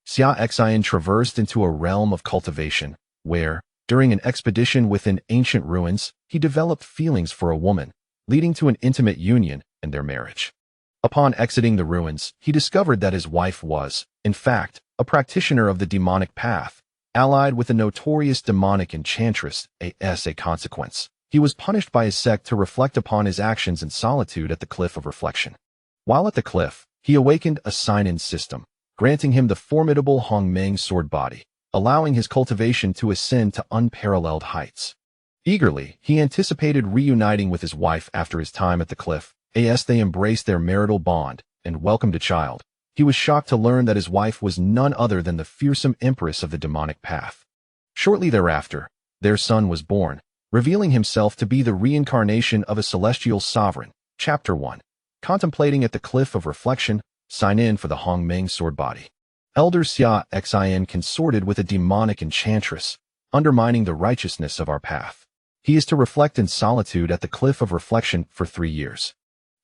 Xia Xin traversed into a realm of cultivation, where, during an expedition within ancient ruins, he developed feelings for a woman, leading to an intimate union and their marriage. Upon exiting the ruins, he discovered that his wife was, in fact, a practitioner of the demonic path, allied with a notorious demonic enchantress. As a consequence, he was punished by his sect to reflect upon his actions in solitude at the Cliff of Reflection. While at the cliff, he awakened a sign-in system, granting him the formidable Hongmeng Sword Body, allowing his cultivation to ascend to unparalleled heights. Eagerly, he anticipated reuniting with his wife after his time at the cliff. As they embraced their marital bond and welcomed a child, he was shocked to learn that his wife was none other than the fearsome empress of the demonic path. Shortly thereafter, their son was born, revealing himself to be the reincarnation of a celestial sovereign. Chapter 1. Contemplating at the Cliff of Reflection, sign in for the Hongmeng Sword Body. Elder Xia Xin consorted with a demonic enchantress, undermining the righteousness of our path. He is to reflect in solitude at the Cliff of Reflection for 3 years.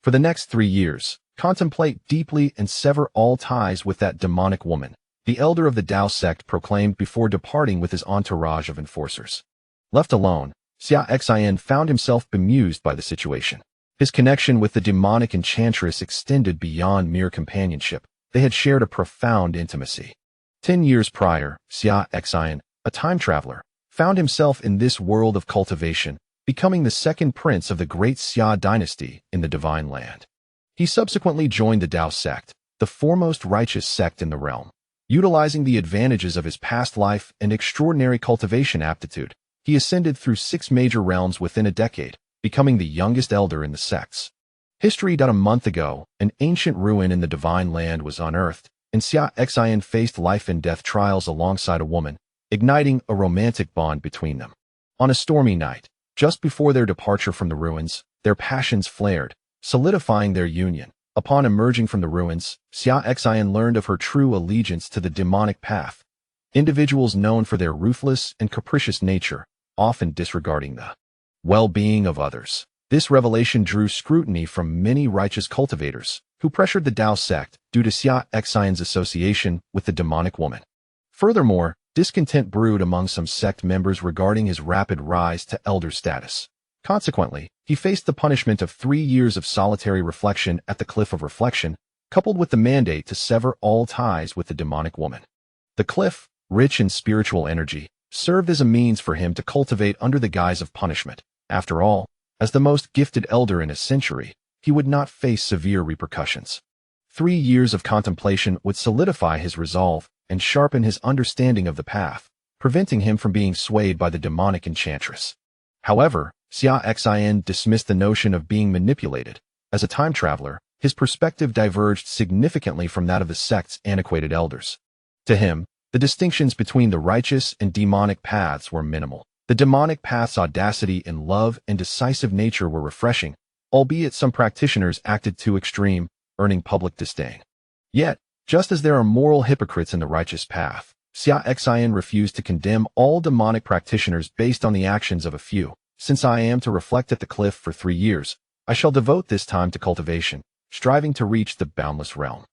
For the next 3 years, contemplate deeply and sever all ties with that demonic woman, the elder of the Demon Sect proclaimed before departing with his entourage of enforcers. Left alone, Xia Xin found himself bemused by the situation. His connection with the demonic enchantress extended beyond mere companionship. They had shared a profound intimacy. 10 years prior, Xia Xin, a time traveler, found himself in this world of cultivation, becoming the second prince of the great Xia dynasty in the Divine Land. He subsequently joined the Demon Sect, the foremost righteous sect in the realm. Utilizing the advantages of his past life and extraordinary cultivation aptitude, he ascended through 6 major realms within a decade, becoming the youngest elder in the sects. History. A month ago, an ancient ruin in the Divine Land was unearthed, and Xia Xin faced life and death trials alongside a woman, igniting a romantic bond between them. On a stormy night, just before their departure from the ruins, their passions flared, solidifying their union. Upon emerging from the ruins, Xia Xin learned of her true allegiance to the demonic path. Individuals known for their ruthless and capricious nature, often disregarding the well-being of others. This revelation drew scrutiny from many righteous cultivators, who pressured the Demon Sect due to Xia Xin's association with the demonic woman. Furthermore, discontent brewed among some sect members regarding his rapid rise to elder status. Consequently, he faced the punishment of 3 years of solitary reflection at the Cliff of Reflection, coupled with the mandate to sever all ties with the demonic woman. The cliff, rich in spiritual energy, served as a means for him to cultivate under the guise of punishment. After all, as the most gifted elder in a century, he would not face severe repercussions. 3 years of contemplation would solidify his resolve and sharpen his understanding of the path, preventing him from being swayed by the demonic enchantress. However, Xia Xin dismissed the notion of being manipulated. As a time traveler, his perspective diverged significantly from that of the sect's antiquated elders. To him, the distinctions between the righteous and demonic paths were minimal. The demonic path's audacity and love and decisive nature were refreshing, albeit some practitioners acted too extreme, earning public disdain. Yet, just as there are moral hypocrites in the righteous path, Xia Xin refused to condemn all demonic practitioners based on the actions of a few. Since I am to reflect at the cliff for 3 years, I shall devote this time to cultivation, striving to reach the boundless realm.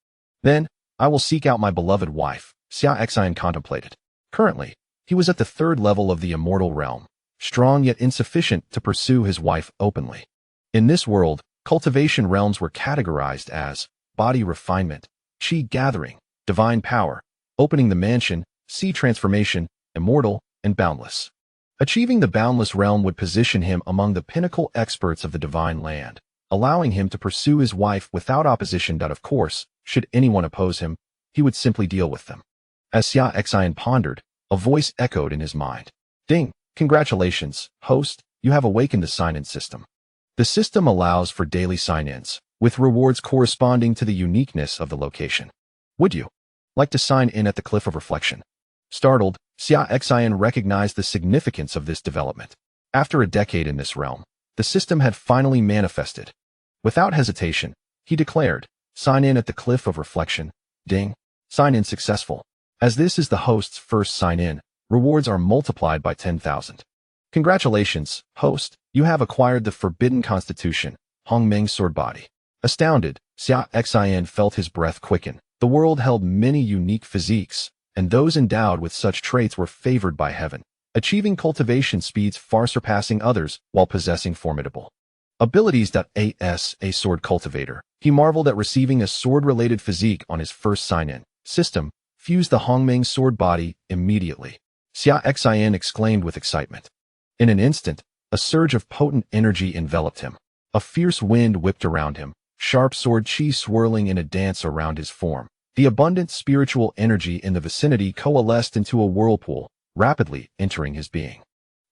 Then, I will seek out my beloved wife, Xia Xin contemplated. Currently, he was at the 3rd level of the immortal realm, strong yet insufficient to pursue his wife openly. In this world, cultivation realms were categorized as body refinement, chi gathering, divine power, opening the mansion, sea transformation, immortal, and boundless. Achieving the boundless realm would position him among the pinnacle experts of the Divine Land, allowing him to pursue his wife without opposition. Of course, should anyone oppose him, he would simply deal with them. As Xia Xin pondered, a voice echoed in his mind. Ding! Congratulations, host, you have awakened the sign-in system. The system allows for daily sign-ins, with rewards corresponding to the uniqueness of the location. Would you like to sign in at the Cliff of Reflection? Startled, Xia Xin recognized the significance of this development. After a decade in this realm, the system had finally manifested. Without hesitation, he declared, sign in at the Cliff of Reflection. Ding! Sign in successful. As this is the host's first sign-in, rewards are multiplied by 10,000. Congratulations, host, you have acquired the Forbidden Constitution, Hongmeng Sword Body. Astounded, Xia Xin felt his breath quicken. The world held many unique physiques, and those endowed with such traits were favored by heaven, achieving cultivation speeds far surpassing others while possessing formidable abilities. As a sword cultivator, he marveled at receiving a sword-related physique on his first sign-in system. Fuse the Hongmeng sword body immediately, Xia Xin exclaimed with excitement. In an instant, a surge of potent energy enveloped him. A fierce wind whipped around him, sharp sword chi swirling in a dance around his form. The abundant spiritual energy in the vicinity coalesced into a whirlpool, rapidly entering his being.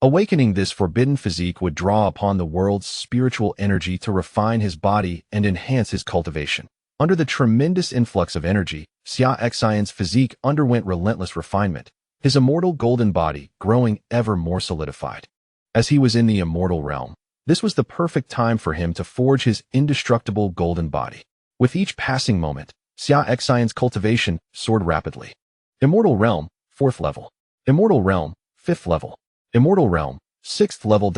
Awakening this forbidden physique would draw upon the world's spiritual energy to refine his body and enhance his cultivation. Under the tremendous influx of energy, Xia Xin's physique underwent relentless refinement, his immortal golden body growing ever more solidified. As he was in the immortal realm, this was the perfect time for him to forge his indestructible golden body. With each passing moment, Xia Xin's cultivation soared rapidly. Immortal realm, 4th level. Immortal realm, 5th level. Immortal realm, 6th level.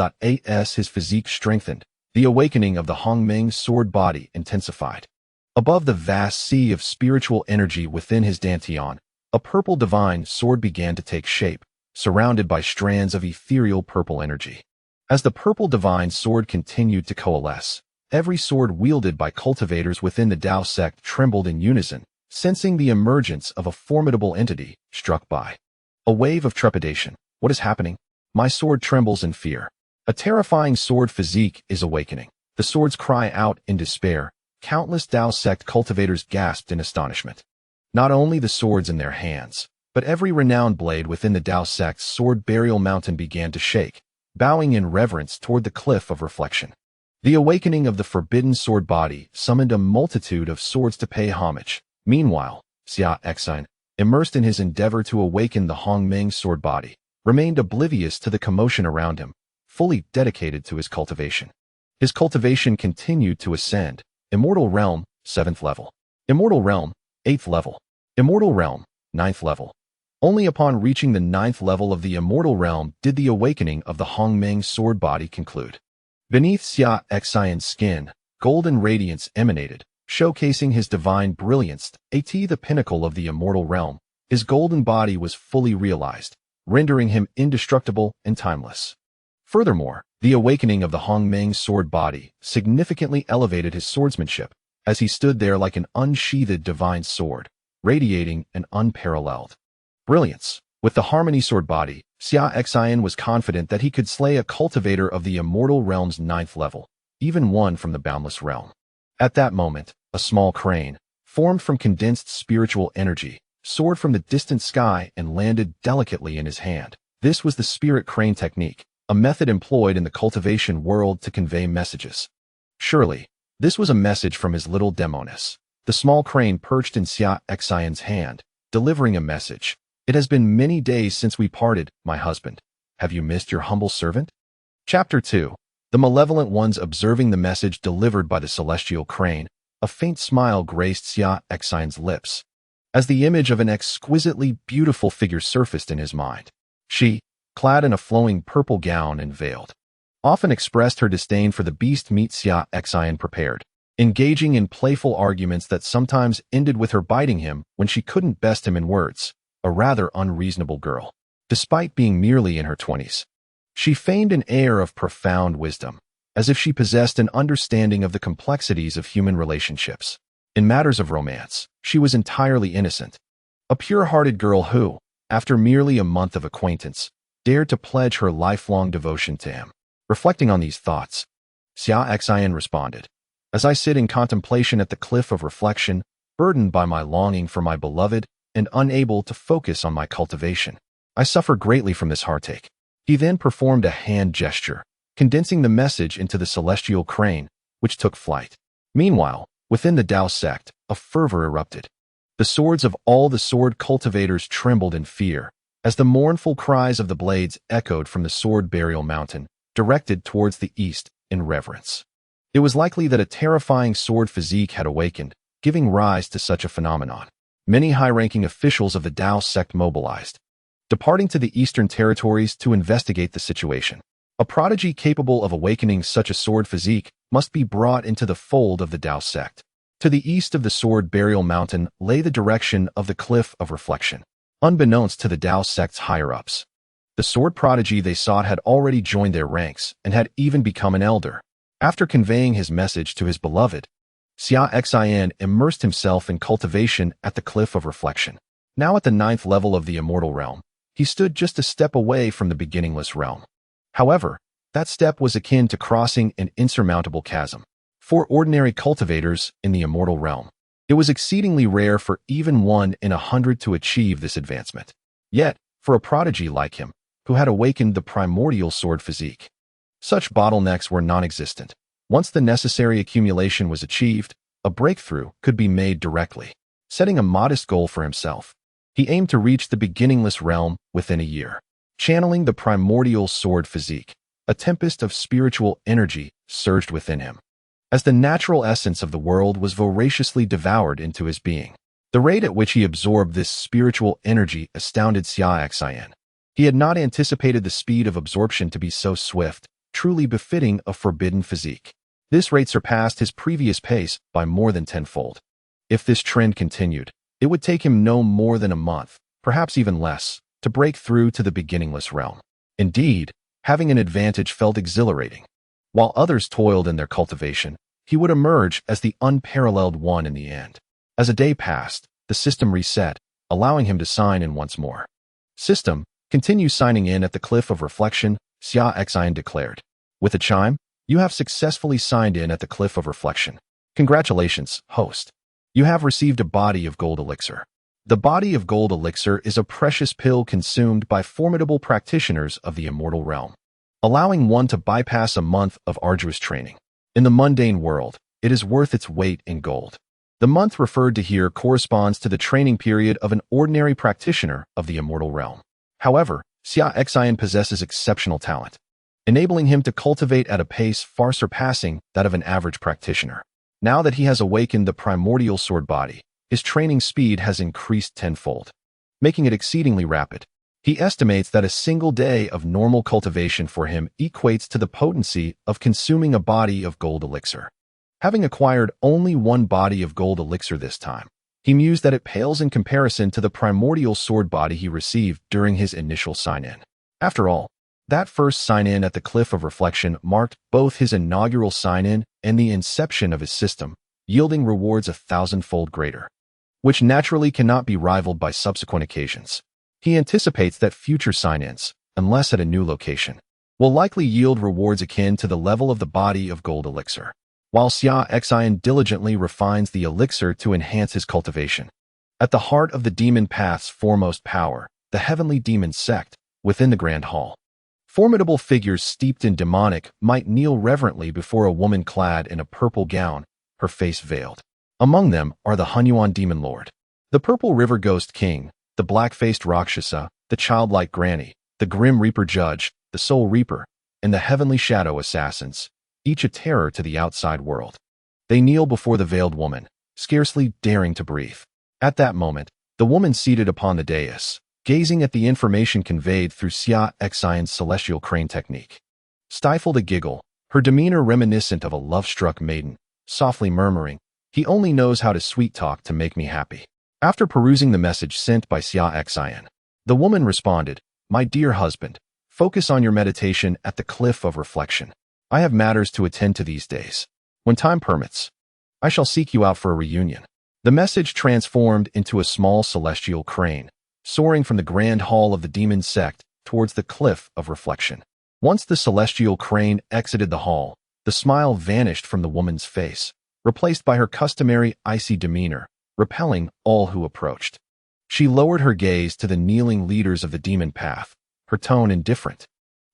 As his physique strengthened, the awakening of the Hongmeng sword body intensified. Above the vast sea of spiritual energy within his dantian, a purple divine sword began to take shape, surrounded by strands of ethereal purple energy. As the purple divine sword continued to coalesce, every sword wielded by cultivators within the Dao sect trembled in unison, sensing the emergence of a formidable entity, struck by a wave of trepidation. What is happening? My sword trembles in fear. A terrifying sword physique is awakening. The swords cry out in despair. Countless Dao sect cultivators gasped in astonishment. Not only the swords in their hands, but every renowned blade within the Dao sect's sword burial mountain began to shake, bowing in reverence toward the cliff of reflection. The awakening of the forbidden sword body summoned a multitude of swords to pay homage. Meanwhile, Xia Xin, immersed in his endeavor to awaken the Hongmeng sword body, remained oblivious to the commotion around him, fully dedicated to his cultivation. His cultivation continued to ascend. Immortal realm, 7th level. Immortal realm, 8th level. Immortal realm, 9th level. Only upon reaching the 9th level of the immortal realm did the awakening of the Hongmeng sword body conclude. Beneath Xia Xin's skin, golden radiance emanated, showcasing his divine brilliance. The pinnacle of the immortal realm, his golden body was fully realized, rendering him indestructible and timeless. Furthermore, the awakening of the Hongmeng sword body significantly elevated his swordsmanship, as he stood there like an unsheathed divine sword, radiating an unparalleled brilliance. With the Harmony sword body, Xia Xin was confident that he could slay a cultivator of the immortal realm's 9th level, even one from the boundless realm. At that moment, a small crane, formed from condensed spiritual energy, soared from the distant sky and landed delicately in his hand. This was the spirit crane technique, a method employed in the cultivation world to convey messages. Surely, this was a message from his little demoness. The small crane perched in Xia Xin's hand, delivering a message. It has been many days since we parted, my husband. Have you missed your humble servant? Chapter 2. The malevolent ones observing the message delivered by the celestial crane, a faint smile graced Xia Xin's lips, as the image of an exquisitely beautiful figure surfaced in his mind. She, clad in a flowing purple gown and veiled, often expressed her disdain for the beast meat Xia Xin prepared, engaging in playful arguments that sometimes ended with her biting him when she couldn't best him in words. A rather unreasonable girl, despite being merely in her 20s. She feigned an air of profound wisdom, as if she possessed an understanding of the complexities of human relationships. In matters of romance, she was entirely innocent. A pure-hearted girl who, after merely a month of acquaintance, dared to pledge her lifelong devotion to him. Reflecting on these thoughts, Xia Xin responded, as I sit in contemplation at the cliff of reflection, burdened by my longing for my beloved and unable to focus on my cultivation, I suffer greatly from this heartache. He then performed a hand gesture, condensing the message into the celestial crane, which took flight. Meanwhile, within the Dao sect, a fervor erupted. The swords of all the sword cultivators trembled in fear, as the mournful cries of the blades echoed from the sword burial mountain, directed towards the east in reverence. It was likely that a terrifying sword physique had awakened, giving rise to such a phenomenon. Many high-ranking officials of the Dao sect mobilized, departing to the eastern territories to investigate the situation. A prodigy capable of awakening such a sword physique must be brought into the fold of the Dao sect. To the east of the sword burial mountain lay the direction of the cliff of reflection. unbeknownst to the Dao sect's higher-ups. The sword prodigy they sought had already joined their ranks and had even become an elder. After conveying his message to his beloved, Xia Xin immersed himself in cultivation at the Cliff of Reflection. Now at the 9th level of the immortal realm, he stood just a step away from the beginningless realm. However, that step was akin to crossing an insurmountable chasm. For ordinary cultivators in the immortal realm, it was exceedingly rare for even 1 in 100 to achieve this advancement. Yet, for a prodigy like him, who had awakened the primordial sword physique, such bottlenecks were non-existent. Once the necessary accumulation was achieved, a breakthrough could be made directly. Setting a modest goal for himself, he aimed to reach the beginningless realm within a year. Channeling the primordial sword physique, a tempest of spiritual energy surged within him, as the natural essence of the world was voraciously devoured into his being. The rate at which he absorbed this spiritual energy astounded Xia Xin. He had not anticipated the speed of absorption to be so swift, truly befitting a forbidden physique. This rate surpassed his previous pace by more than tenfold. If this trend continued, it would take him no more than a month, perhaps even less, to break through to the beginningless realm. Indeed, having an advantage felt exhilarating. While others toiled in their cultivation, he would emerge as the unparalleled one in the end. As a day passed, the system reset, allowing him to sign in once more. System, continue signing in at the Cliff of Reflection, Xia Xin declared. With a chime, you have successfully signed in at the Cliff of Reflection. Congratulations, host. You have received a body of gold elixir. The body of gold elixir is a precious pill consumed by formidable practitioners of the immortal realm, allowing one to bypass a month of arduous training. In the mundane world, it is worth its weight in gold. The month referred to here corresponds to the training period of an ordinary practitioner of the immortal realm. However, Xia Xin possesses exceptional talent, enabling him to cultivate at a pace far surpassing that of an average practitioner. Now that he has awakened the primordial sword body, his training speed has increased tenfold, making it exceedingly rapid. He estimates that a single day of normal cultivation for him equates to the potency of consuming a body of gold elixir. Having acquired only 1 body of gold elixir this time, he mused that it pales in comparison to the primordial sword body he received during his initial sign-in. After all, that first sign-in at the Cliff of Reflection marked both his inaugural sign-in and the inception of his system, yielding rewards 1,000-fold greater, which naturally cannot be rivaled by subsequent occasions. He anticipates that future sign-ins, unless at a new location, will likely yield rewards akin to the level of the body of gold elixir, while Xia Xin diligently refines the elixir to enhance his cultivation. At the heart of the demon path's foremost power, the heavenly Demon Sect, within the Grand Hall, formidable figures steeped in demonic might kneel reverently before a woman clad in a purple gown, her face veiled. Among them are the Hunyuan Demon Lord, the Purple River Ghost King, the black-faced Rakshasa, the childlike Granny, the Grim Reaper Judge, the Soul Reaper, and the Heavenly Shadow Assassins, each a terror to the outside world. They kneel before the veiled woman, scarcely daring to breathe. At that moment, the woman seated upon the dais, gazing at the information conveyed through Xia Xin's celestial crane technique, stifled a giggle, her demeanor reminiscent of a love-struck maiden, softly murmuring, "He only knows how to sweet-talk to make me happy." After perusing the message sent by Xia Xin, the woman responded, "My dear husband, focus on your meditation at the Cliff of Reflection. I have matters to attend to these days. When time permits, I shall seek you out for a reunion." The message transformed into a small celestial crane, soaring from the grand hall of the Demon Sect towards the Cliff of Reflection. Once the celestial crane exited the hall, the smile vanished from the woman's face, replaced by her customary icy demeanor, repelling all who approached. She lowered her gaze to the kneeling leaders of the demon path, her tone indifferent.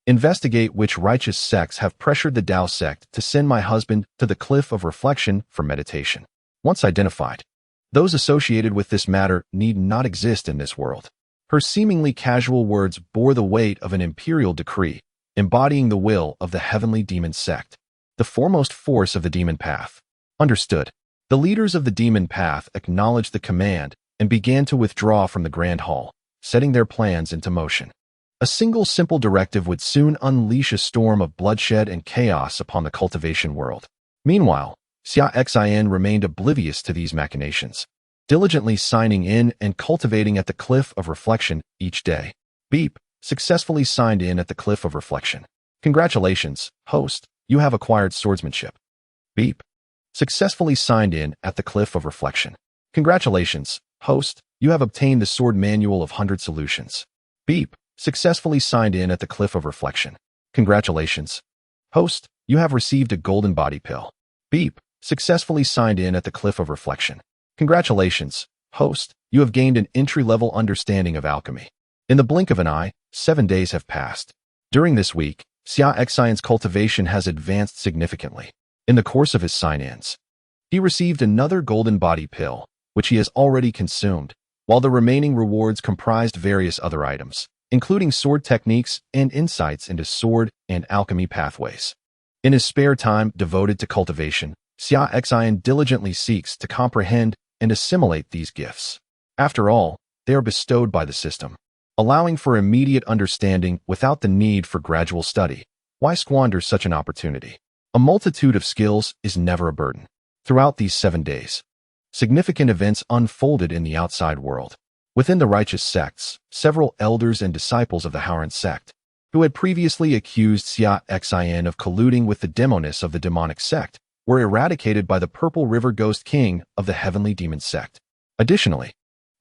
"Investigate which righteous sects have pressured the Dao sect to send my husband to the Cliff of Reflection for meditation. Once identified, those associated with this matter need not exist in this world." Her seemingly casual words bore the weight of an imperial decree, embodying the will of the heavenly demon sect, the foremost force of the demon path. Understood. The leaders of the demon path acknowledged the command and began to withdraw from the grand hall, setting their plans into motion. A single simple directive would soon unleash a storm of bloodshed and chaos upon the cultivation world. Meanwhile, Xia Xin remained oblivious to these machinations. diligently signing in and cultivating at the Cliff of Reflection each day. Beep. Successfully signed in at the Cliff of Reflection. Congratulations, host. You have acquired swordsmanship. Beep. Successfully signed in at the Cliff of Reflection. Congratulations, host. You have obtained the Sword Manual of 100 Solutions. Beep. Successfully signed in at the Cliff of Reflection. Congratulations, host. You have received a golden body pill. Beep. Successfully signed in at the Cliff of Reflection. Congratulations, host. You have gained an entry-level understanding of alchemy. In the blink of an eye, 7 days have passed. During this week, Xia Xin's cultivation has advanced significantly. In the course of his sign-ins, he received another golden body pill, which he has already consumed, while the remaining rewards comprised various other items, including sword techniques and insights into sword and alchemy pathways. In his spare time devoted to cultivation, Xia Xin diligently seeks to comprehend and assimilate these gifts. After all, they are bestowed by the system, allowing for immediate understanding without the need for gradual study. Why squander such an opportunity? A multitude of skills is never a burden. Throughout these 7 days, significant events unfolded in the outside world. Within the righteous sects, several elders and disciples of the Howran sect, who had previously accused Xia Xin of colluding with the demoness of the demonic sect, were eradicated by the Purple River Ghost King of the Heavenly Demon Sect. Additionally,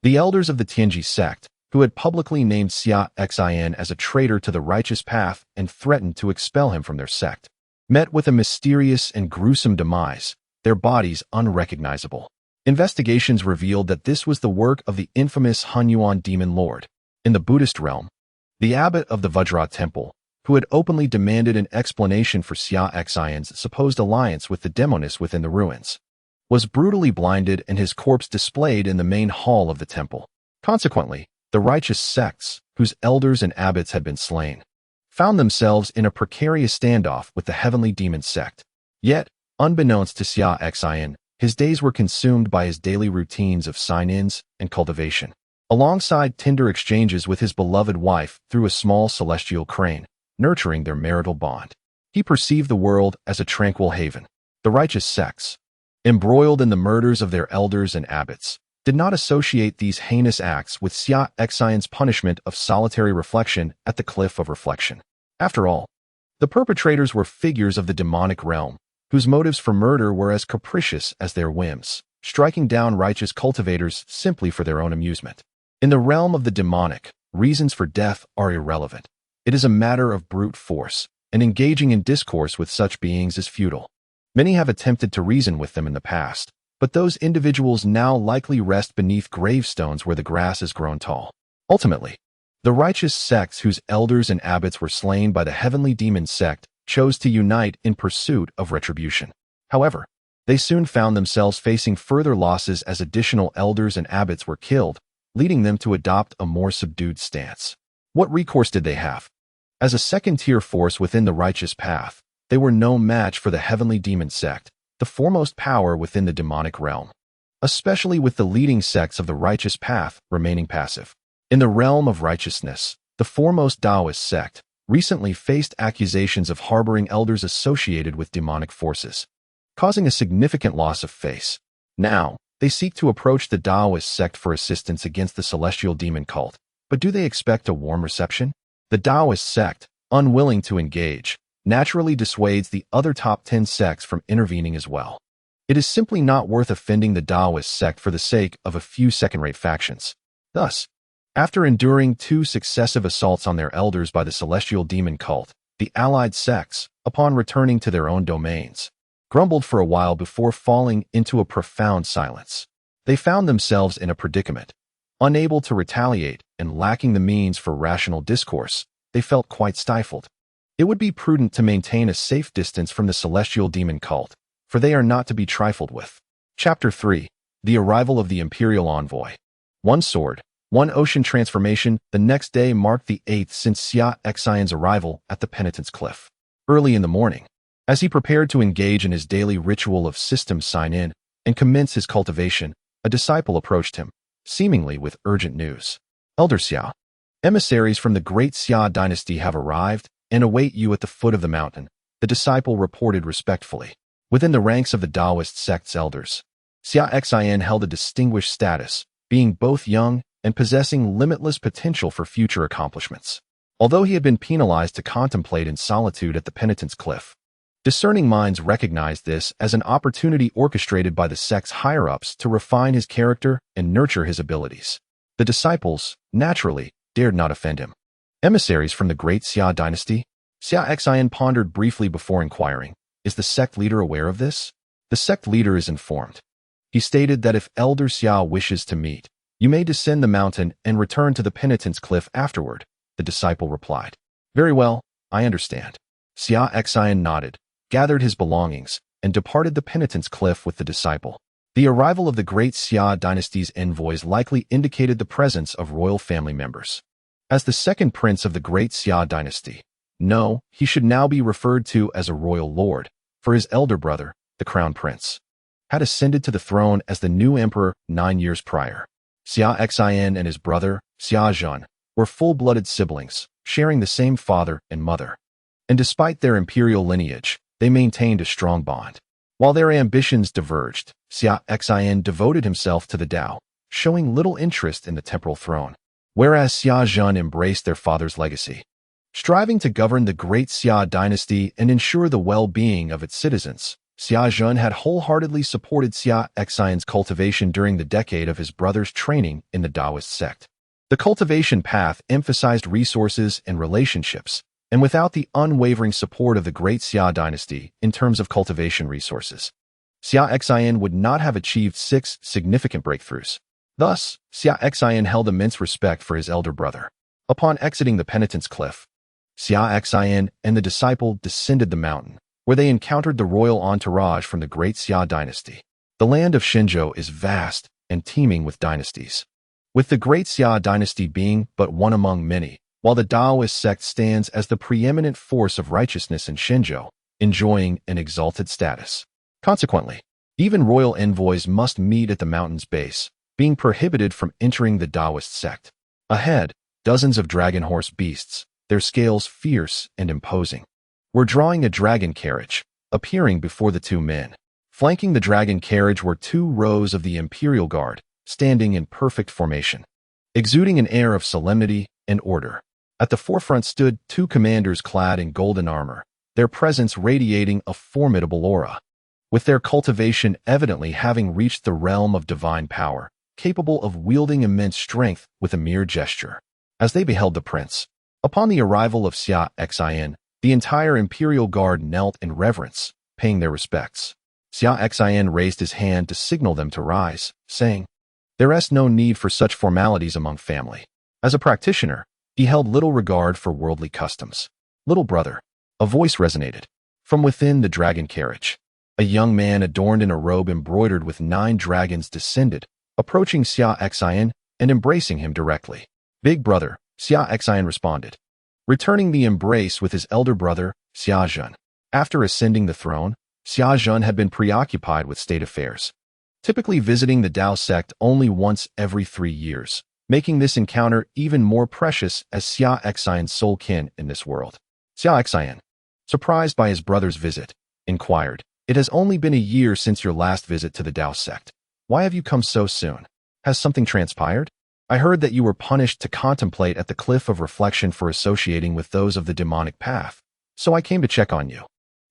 the elders of the Tianji sect, who had publicly named Xia Xin as a traitor to the righteous path and threatened to expel him from their sect, met with a mysterious and gruesome demise, their bodies unrecognizable. Investigations revealed that this was the work of the infamous Hunyuan demon lord. In the Buddhist realm, the abbot of the Vajra temple, who had openly demanded an explanation for Xia Xin's supposed alliance with the demoness within the ruins, was brutally blinded and his corpse displayed in the main hall of the temple. Consequently, the righteous sects, whose elders and abbots had been slain, found themselves in a precarious standoff with the Heavenly Demon Sect. Yet, unbeknownst to Xia Xin, his days were consumed by his daily routines of sign-ins and cultivation, alongside tender exchanges with his beloved wife through a small celestial crane, nurturing their marital bond. He perceived the world as a tranquil haven. The righteous sects, embroiled in the murders of their elders and abbots, did not associate these heinous acts with Xia Xin's punishment of solitary reflection at the Cliff of Reflection. After all, the perpetrators were figures of the demonic realm, whose motives for murder were as capricious as their whims, striking down righteous cultivators simply for their own amusement. In the realm of the demonic, reasons for death are irrelevant. It is a matter of brute force, and engaging in discourse with such beings is futile. Many have attempted to reason with them in the past, but those individuals now likely rest beneath gravestones where the grass has grown tall. Ultimately, the righteous sects whose elders and abbots were slain by the Heavenly Demon Sect chose to unite in pursuit of retribution. However, they soon found themselves facing further losses as additional elders and abbots were killed, leading them to adopt a more subdued stance. What recourse did they have? As a second-tier force within the righteous path, they were no match for the Heavenly Demon Sect, the foremost power within the demonic realm, especially with the leading sects of the righteous path remaining passive. In the realm of righteousness, the foremost Taoist sect recently faced accusations of harboring elders associated with demonic forces, causing a significant loss of face. Now, they seek to approach the Taoist sect for assistance against the celestial demon cult, but do they expect a warm reception? The Taoist sect, unwilling to engage, naturally dissuades the other top 10 sects from intervening as well. It is simply not worth offending the Taoist sect for the sake of a few second-rate factions. Thus, after enduring 2 successive assaults on their elders by the celestial demon cult, the allied sects, upon returning to their own domains, grumbled for a while before falling into a profound silence. They found themselves in a predicament. Unable to retaliate and lacking the means for rational discourse, they felt quite stifled. It would be prudent to maintain a safe distance from the celestial demon cult, for they are not to be trifled with. Chapter 3. The Arrival of the Imperial Envoy. One sword, one ocean transformation. The next day marked the 8th since Xia Xin's arrival at the Penitence Cliff. Early in the morning, as he prepared to engage in his daily ritual of system sign-in and commence his cultivation, a disciple approached him, seemingly with urgent news. Elder Xia, emissaries from the great Xia dynasty have arrived and await you at the foot of the mountain, the disciple reported respectfully. Within the ranks of the Taoist sect's elders, Xia Xin held a distinguished status, being both young and possessing limitless potential for future accomplishments. Although he had been penalized to contemplate in solitude at the penitence cliff, discerning minds recognized this as an opportunity orchestrated by the sect's higher-ups to refine his character and nurture his abilities. The disciples, naturally, dared not offend him. Emissaries from the great Xia dynasty? Xia Xin pondered briefly before inquiring, "Is the sect leader aware of this?" The sect leader is informed. He stated that if Elder Xia wishes to meet, you may descend the mountain and return to the penitence cliff afterward, the disciple replied. Very well, I understand. Xia Xin nodded, gathered his belongings, and departed the penitence cliff with the disciple. The arrival of the great Xia dynasty's envoys likely indicated the presence of royal family members. As the second prince of the great Xia dynasty, no, he should now be referred to as a royal lord, for his elder brother, the crown prince, had ascended to the throne as the new emperor 9 years prior. Xia Xin and his brother, Xia Xin, were full-blooded siblings, sharing the same father and mother. And despite their imperial lineage, they maintained a strong bond. While their ambitions diverged, Xia Xin devoted himself to the Tao, showing little interest in the temporal throne, whereas Xia Xin embraced their father's legacy. Striving to govern the great Xia dynasty and ensure the well-being of its citizens, Xia Xin had wholeheartedly supported Xia Xin's cultivation during the decade of his brother's training in the Taoist sect. The cultivation path emphasized resources and relationships, and without the unwavering support of the great Xia dynasty in terms of cultivation resources, Xia Xin would not have achieved 6 significant breakthroughs. Thus, Xia Xin held immense respect for his elder brother. Upon exiting the penitence cliff, Xia Xin and the disciple descended the mountain, where they encountered the royal entourage from the great Xia dynasty. The land of Xinzhou is vast and teeming with dynasties, with the great Xia dynasty being but one among many, while the Taoist sect stands as the preeminent force of righteousness in Xinzhou, enjoying an exalted status. Consequently, even royal envoys must meet at the mountain's base, being prohibited from entering the Taoist sect. Ahead, dozens of dragon horse beasts, their scales fierce and imposing, were drawing a dragon carriage, appearing before the two men. Flanking the dragon carriage were 2 rows of the Imperial Guard, standing in perfect formation, exuding an air of solemnity and order. At the forefront stood 2 commanders clad in golden armor, their presence radiating a formidable aura, with their cultivation evidently having reached the realm of divine power, capable of wielding immense strength with a mere gesture. As they beheld the prince, upon the arrival of Xia Xin, the entire Imperial Guard knelt in reverence, paying their respects. Xia Xin raised his hand to signal them to rise, saying, "There is no need for such formalities among family." As a practitioner, he held little regard for worldly customs. "Little brother," a voice resonated from within the dragon carriage. A young man adorned in a robe embroidered with 9 dragons descended, approaching Xia Xin and embracing him directly. "Big brother," Xia Xin responded, returning the embrace with his elder brother, Xia Xin. After ascending the throne, Xia Xin had been preoccupied with state affairs, typically visiting the Tao sect only once every 3 years, making this encounter even more precious as Xia Xin's sole kin in this world. Xia Xin, surprised by his brother's visit, inquired, "It has only been a year since your last visit to the Tao sect. Why have you come so soon? Has something transpired? I heard that you were punished to contemplate at the cliff of reflection for associating with those of the demonic path, so I came to check on you."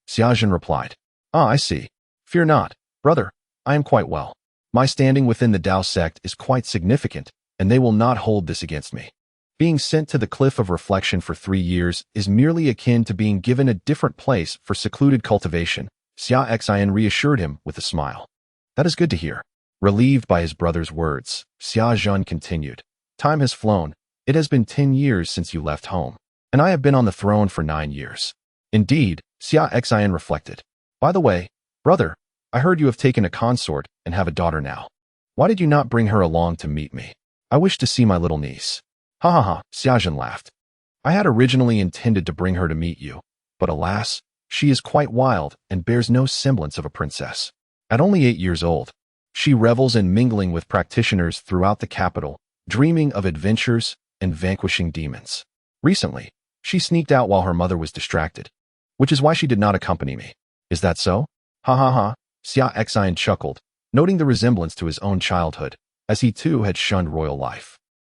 Xia Xin replied, "Ah, I see. Fear not, brother, I am quite well. My standing within the Tao sect is quite significant, and they will not hold this against me. Being sent to the cliff of reflection for 3 years is merely akin to being given a different place for secluded cultivation," Xia Xin reassured him with a smile. "That is good to hear." Relieved by his brother's words, Xia Xin continued, "Time has flown. It has been 10 years since you left home, and I have been on the throne for 9 years. Indeed, Xia Xin reflected. By the way, brother, I heard you have taken a consort and have a daughter now. Why did you not bring her along to meet me? I wish to see my little niece." "Ha ha ha," Xia Xin laughed. "I had originally intended to bring her to meet you, but alas, she is quite wild and bears no semblance of a princess. At only 8 years old, she revels in mingling with practitioners throughout the capital, dreaming of adventures and vanquishing demons. Recently, she sneaked out while her mother was distracted, which is why she did not accompany me. Is that so?" "Ha ha ha," Xia Xin chuckled, noting the resemblance to his own childhood, as he too had shunned royal life,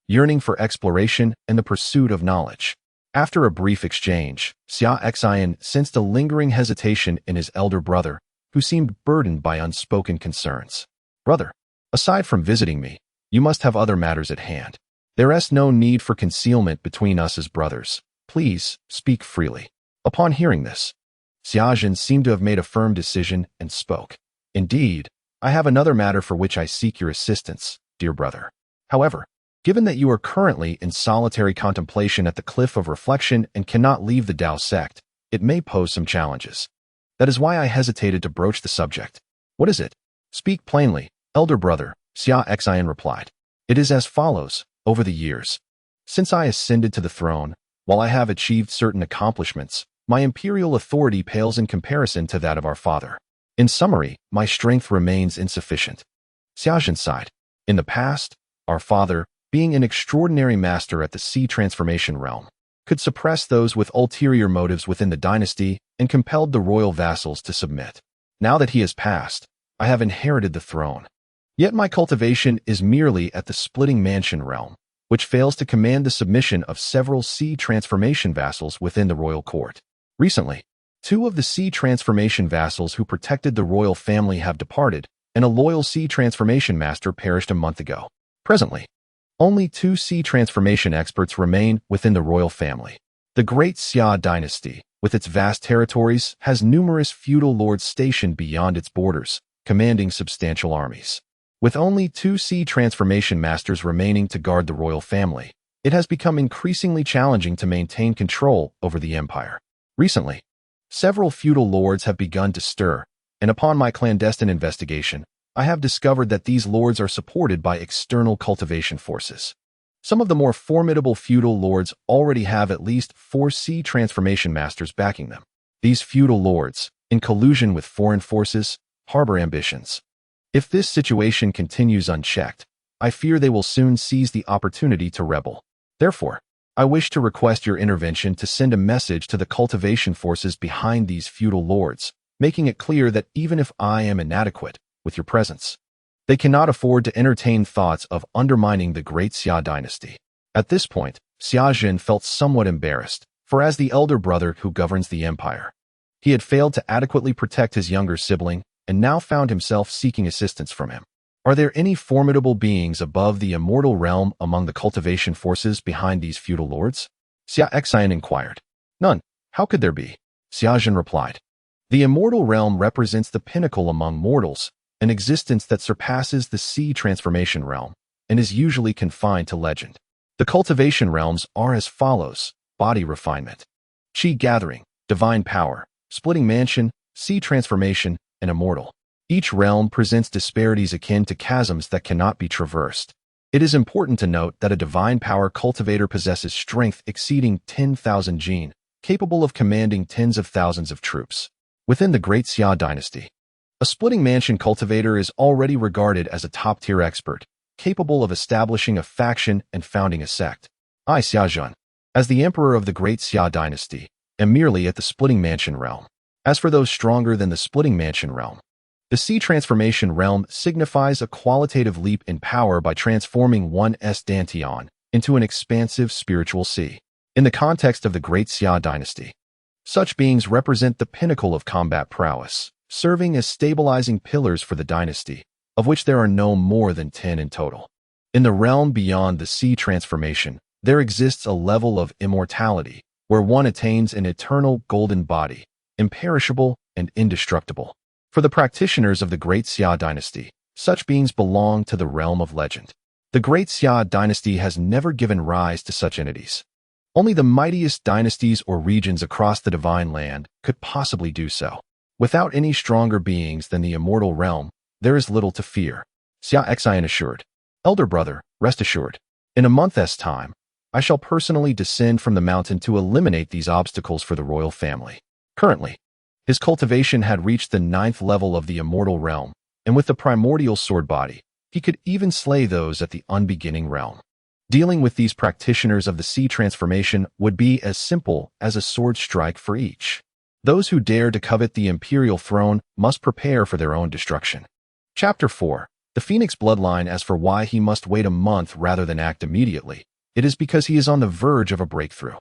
yearning for exploration and the pursuit of knowledge. After a brief exchange, Xia Xin sensed a lingering hesitation in his elder brother, who seemed burdened by unspoken concerns. Brother, aside from visiting me, you must have other matters at hand. There is no need for concealment between us as brothers. Please, speak freely. Upon hearing this, Xia Xin seemed to have made a firm decision and spoke. Indeed, I have another matter for which I seek your assistance, dear brother. However, given that you are currently in solitary contemplation at the Cliff of Reflection and cannot leave the Demon Sect, it may pose some challenges. That is why I hesitated to broach the subject. What is it? Speak plainly, elder brother, Xia Xin replied. It is as follows. Over the years, since I ascended to the throne, while I have achieved certain accomplishments, my imperial authority pales in comparison to that of our father. In summary, my strength remains insufficient. Xia Xin sighed. In the past, our father, being an extraordinary master at the sea transformation realm, could suppress those with ulterior motives within the dynasty and compelled the royal vassals to submit. Now that he has passed, I have inherited the throne. Yet my cultivation is merely at the splitting mansion realm, which fails to command the submission of several sea transformation vassals within the royal court. Recently, 2 of the sea transformation vassals who protected the royal family have departed, and a loyal sea transformation master perished a month ago. Presently, only 2 sea transformation experts remain within the royal family. The Great Xia dynasty, with its vast territories, has numerous feudal lords stationed beyond its borders, commanding substantial armies. With only 2 sea transformation masters remaining to guard the royal family, it has become increasingly challenging to maintain control over the empire. Recently, several feudal lords have begun to stir, and upon my clandestine investigation, I have discovered that these lords are supported by external cultivation forces. Some of the more formidable feudal lords already have at least 4 sea transformation masters backing them. These feudal lords, in collusion with foreign forces, harbor ambitions. If this situation continues unchecked, I fear they will soon seize the opportunity to rebel. Therefore, I wish to request your intervention to send a message to the cultivation forces behind these feudal lords, making it clear that even if I am inadequate with your presence, they cannot afford to entertain thoughts of undermining the Great Xia dynasty. At this point, Xia Xin felt somewhat embarrassed, for as the elder brother who governs the empire, he had failed to adequately protect his younger sibling and now found himself seeking assistance from him. Are there any formidable beings above the immortal realm among the cultivation forces behind these feudal lords? Xia Xin inquired. None. How could there be? Xia Xin replied. The immortal realm represents the pinnacle among mortals, an existence that surpasses the sea transformation realm, and is usually confined to legend. The cultivation realms are as follows: body refinement, chi gathering, divine power, splitting mansion, sea transformation, and immortal. Each realm presents disparities akin to chasms that cannot be traversed. It is important to note that a divine power cultivator possesses strength exceeding 10,000 jin, capable of commanding tens of thousands of troops. Within the Great Xia dynasty, a splitting mansion cultivator is already regarded as a top-tier expert, capable of establishing a faction and founding a sect. I, Xia Xin, as the emperor of the Great Xia dynasty, am merely at the splitting mansion realm. As for those stronger than the splitting mansion realm, the sea transformation realm signifies a qualitative leap in power by transforming one's dantian into an expansive spiritual sea. In the context of the Great Xia dynasty, such beings represent the pinnacle of combat prowess, serving as stabilizing pillars for the dynasty, of which there are no more than 10 in total. In the realm beyond the sea transformation, there exists a level of immortality, where one attains an eternal golden body, imperishable and indestructible. For the practitioners of the Great Xia dynasty, such beings belong to the realm of legend. The Great Xia dynasty has never given rise to such entities. Only the mightiest dynasties or regions across the divine land could possibly do so. Without any stronger beings than the immortal realm, there is little to fear. Xia Xin assured. Elder brother, rest assured. In a month's time, I shall personally descend from the mountain to eliminate these obstacles for the royal family. Currently, his cultivation had reached the 9th level of the immortal realm, and with the Primordial Sword Body, he could even slay those at the unbeginning realm. Dealing with these practitioners of the sea transformation would be as simple as a sword strike for each. Those who dare to covet the imperial throne must prepare for their own destruction. Chapter 4. The Phoenix Bloodline. As for why he must wait a month rather than act immediately, it is because he is on the verge of a breakthrough.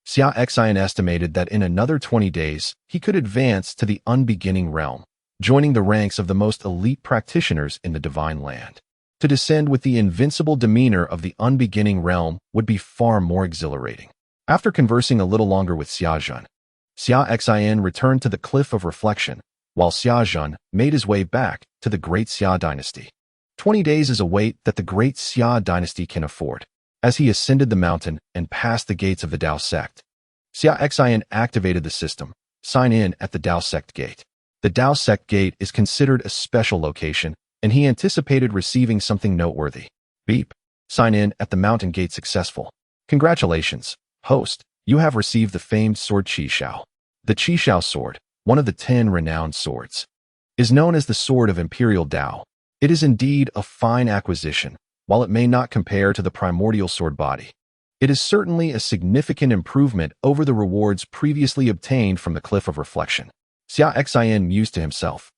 Xia Xin estimated that in another 20 days, he could advance to the unbeginning realm, joining the ranks of the most elite practitioners in the divine land. To descend with the invincible demeanor of the unbeginning realm would be far more exhilarating. After conversing a little longer with Xia Xin, Xia Xin returned to the Cliff of Reflection, while Xia Xin made his way back to the Great Xia Dynasty. 20 days is a wait that the Great Xia Dynasty can afford. As he ascended the mountain and passed the gates of the Dao Sect, Xia Xin activated the system, sign in at the Dao Sect gate. The Dao Sect gate is considered a special location, and he anticipated receiving something noteworthy. Beep. Sign in at the mountain gate successful. Congratulations, host. You have received the famed sword Qi Xiao. The Qi Xiao sword, one of the 10 renowned swords, is known as the Sword of Imperial Dao. It is indeed a fine acquisition. While it may not compare to the Primordial Sword Body, it is certainly a significant improvement over the rewards previously obtained from the Cliff of Reflection. Xia Xin mused to himself.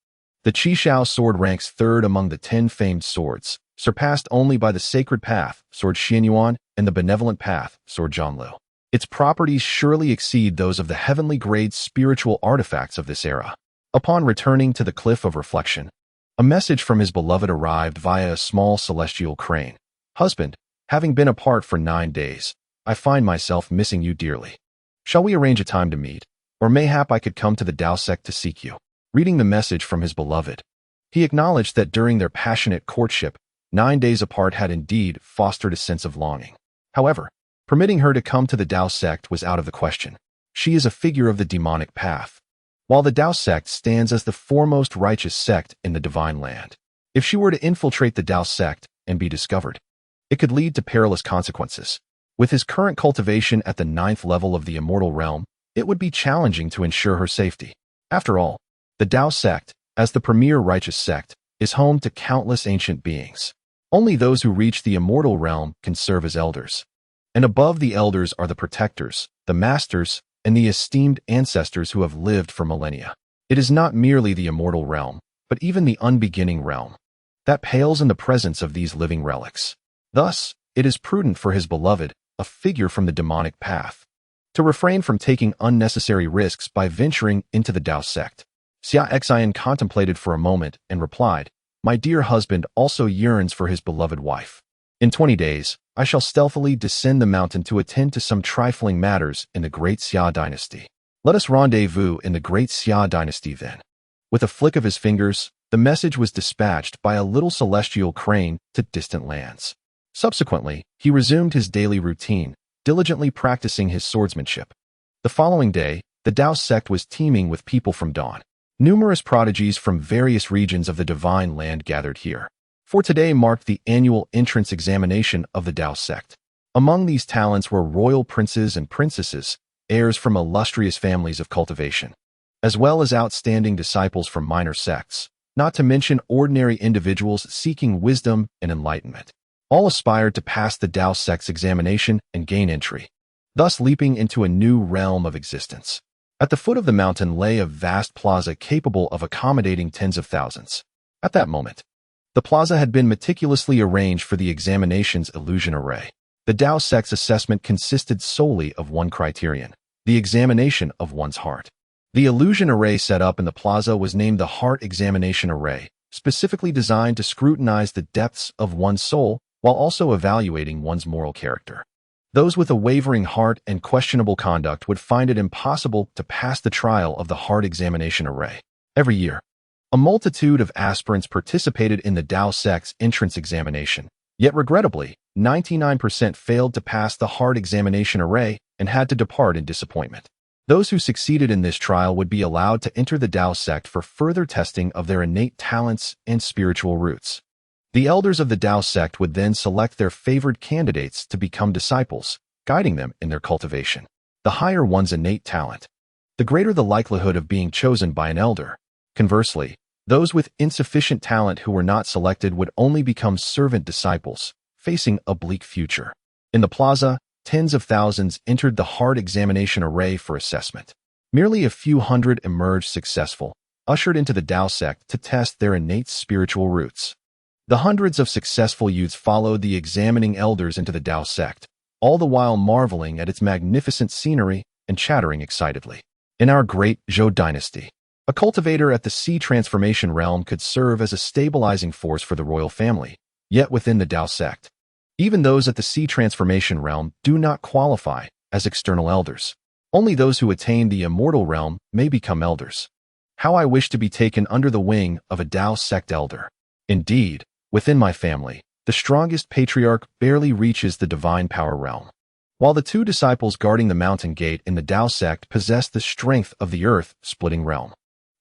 The Qi Xiao sword ranks 3rd among the 10 famed swords, surpassed only by the Sacred Path, Sword Xianyuan, and the Benevolent Path, Sword Zhonglu. Its properties surely exceed those of the heavenly-grade spiritual artifacts of this era. Upon returning to the Cliff of Reflection, a message from his beloved arrived via a small celestial crane. Husband, having been apart for 9 days, I find myself missing you dearly. Shall we arrange a time to meet? Or mayhap I could come to the Dao Sect to seek you. Reading the message from his beloved, he acknowledged that during their passionate courtship, 9 days apart had indeed fostered a sense of longing. However, permitting her to come to the Dao Sect was out of the question. She is a figure of the demonic path, while the Dao Sect stands as the foremost righteous sect in the divine land. If she were to infiltrate the Dao Sect and be discovered, it could lead to perilous consequences. With his current cultivation at the 9th level of the immortal realm, it would be challenging to ensure her safety. After all, the Dao Sect, as the premier righteous sect, is home to countless ancient beings. Only those who reach the immortal realm can serve as elders. And above the elders are the protectors, the masters, and the esteemed ancestors who have lived for millennia. It is not merely the immortal realm, but even the unbeginning realm that pales in the presence of these living relics. Thus, it is prudent for his beloved, a figure from the demonic path, to refrain from taking unnecessary risks by venturing into the Dao Sect. Xia Xin contemplated for a moment and replied, My dear husband also yearns for his beloved wife. In 20 days, I shall stealthily descend the mountain to attend to some trifling matters in the Great Xia Dynasty. Let us rendezvous in the Great Xia Dynasty then. With a flick of his fingers, the message was dispatched by a little celestial crane to distant lands. Subsequently, he resumed his daily routine, diligently practicing his swordsmanship. The following day, the Dao Sect was teeming with people from dawn. Numerous prodigies from various regions of the divine land gathered here. For today marked the annual entrance examination of the Dao Sect. Among these talents were royal princes and princesses, heirs from illustrious families of cultivation, as well as outstanding disciples from minor sects, not to mention ordinary individuals seeking wisdom and enlightenment. All aspired to pass the Dao Sect's examination and gain entry, thus leaping into a new realm of existence. At the foot of the mountain lay a vast plaza capable of accommodating tens of thousands. At that moment, the plaza had been meticulously arranged for the examination's illusion array. The Dao Sect's assessment consisted solely of one criterion, the examination of one's heart. The illusion array set up in the plaza was named the Heart Examination Array, specifically designed to scrutinize the depths of one's soul while also evaluating one's moral character. Those with a wavering heart and questionable conduct would find it impossible to pass the trial of the Heart Examination Array. Every year, a multitude of aspirants participated in the Dao Sect's entrance examination, yet regrettably, 99% failed to pass the Heart Examination Array and had to depart in disappointment. Those who succeeded in this trial would be allowed to enter the Dao Sect for further testing of their innate talents and spiritual roots. The elders of the Dao Sect would then select their favored candidates to become disciples, guiding them in their cultivation. The higher one's innate talent, the greater the likelihood of being chosen by an elder. Conversely, those with insufficient talent who were not selected would only become servant disciples, facing a bleak future. In the plaza, tens of thousands entered the Heart Examination Array for assessment. Merely a few hundred emerged successful, ushered into the Tao sect to test their innate spiritual roots. The hundreds of successful youths followed the examining elders into the Tao sect, all the while marveling at its magnificent scenery and chattering excitedly. In our great Zhou dynasty, a cultivator at the Sea transformation realm could serve as a stabilizing force for the royal family, yet within the Tao sect, even those at the Sea transformation realm do not qualify as external elders. Only those who attain the immortal realm may become elders. How I wish to be taken under the wing of a Tao sect elder. Indeed, within my family, the strongest patriarch barely reaches the divine power realm, while the two disciples guarding the mountain gate in the Tao sect possess the strength of the earth-splitting realm.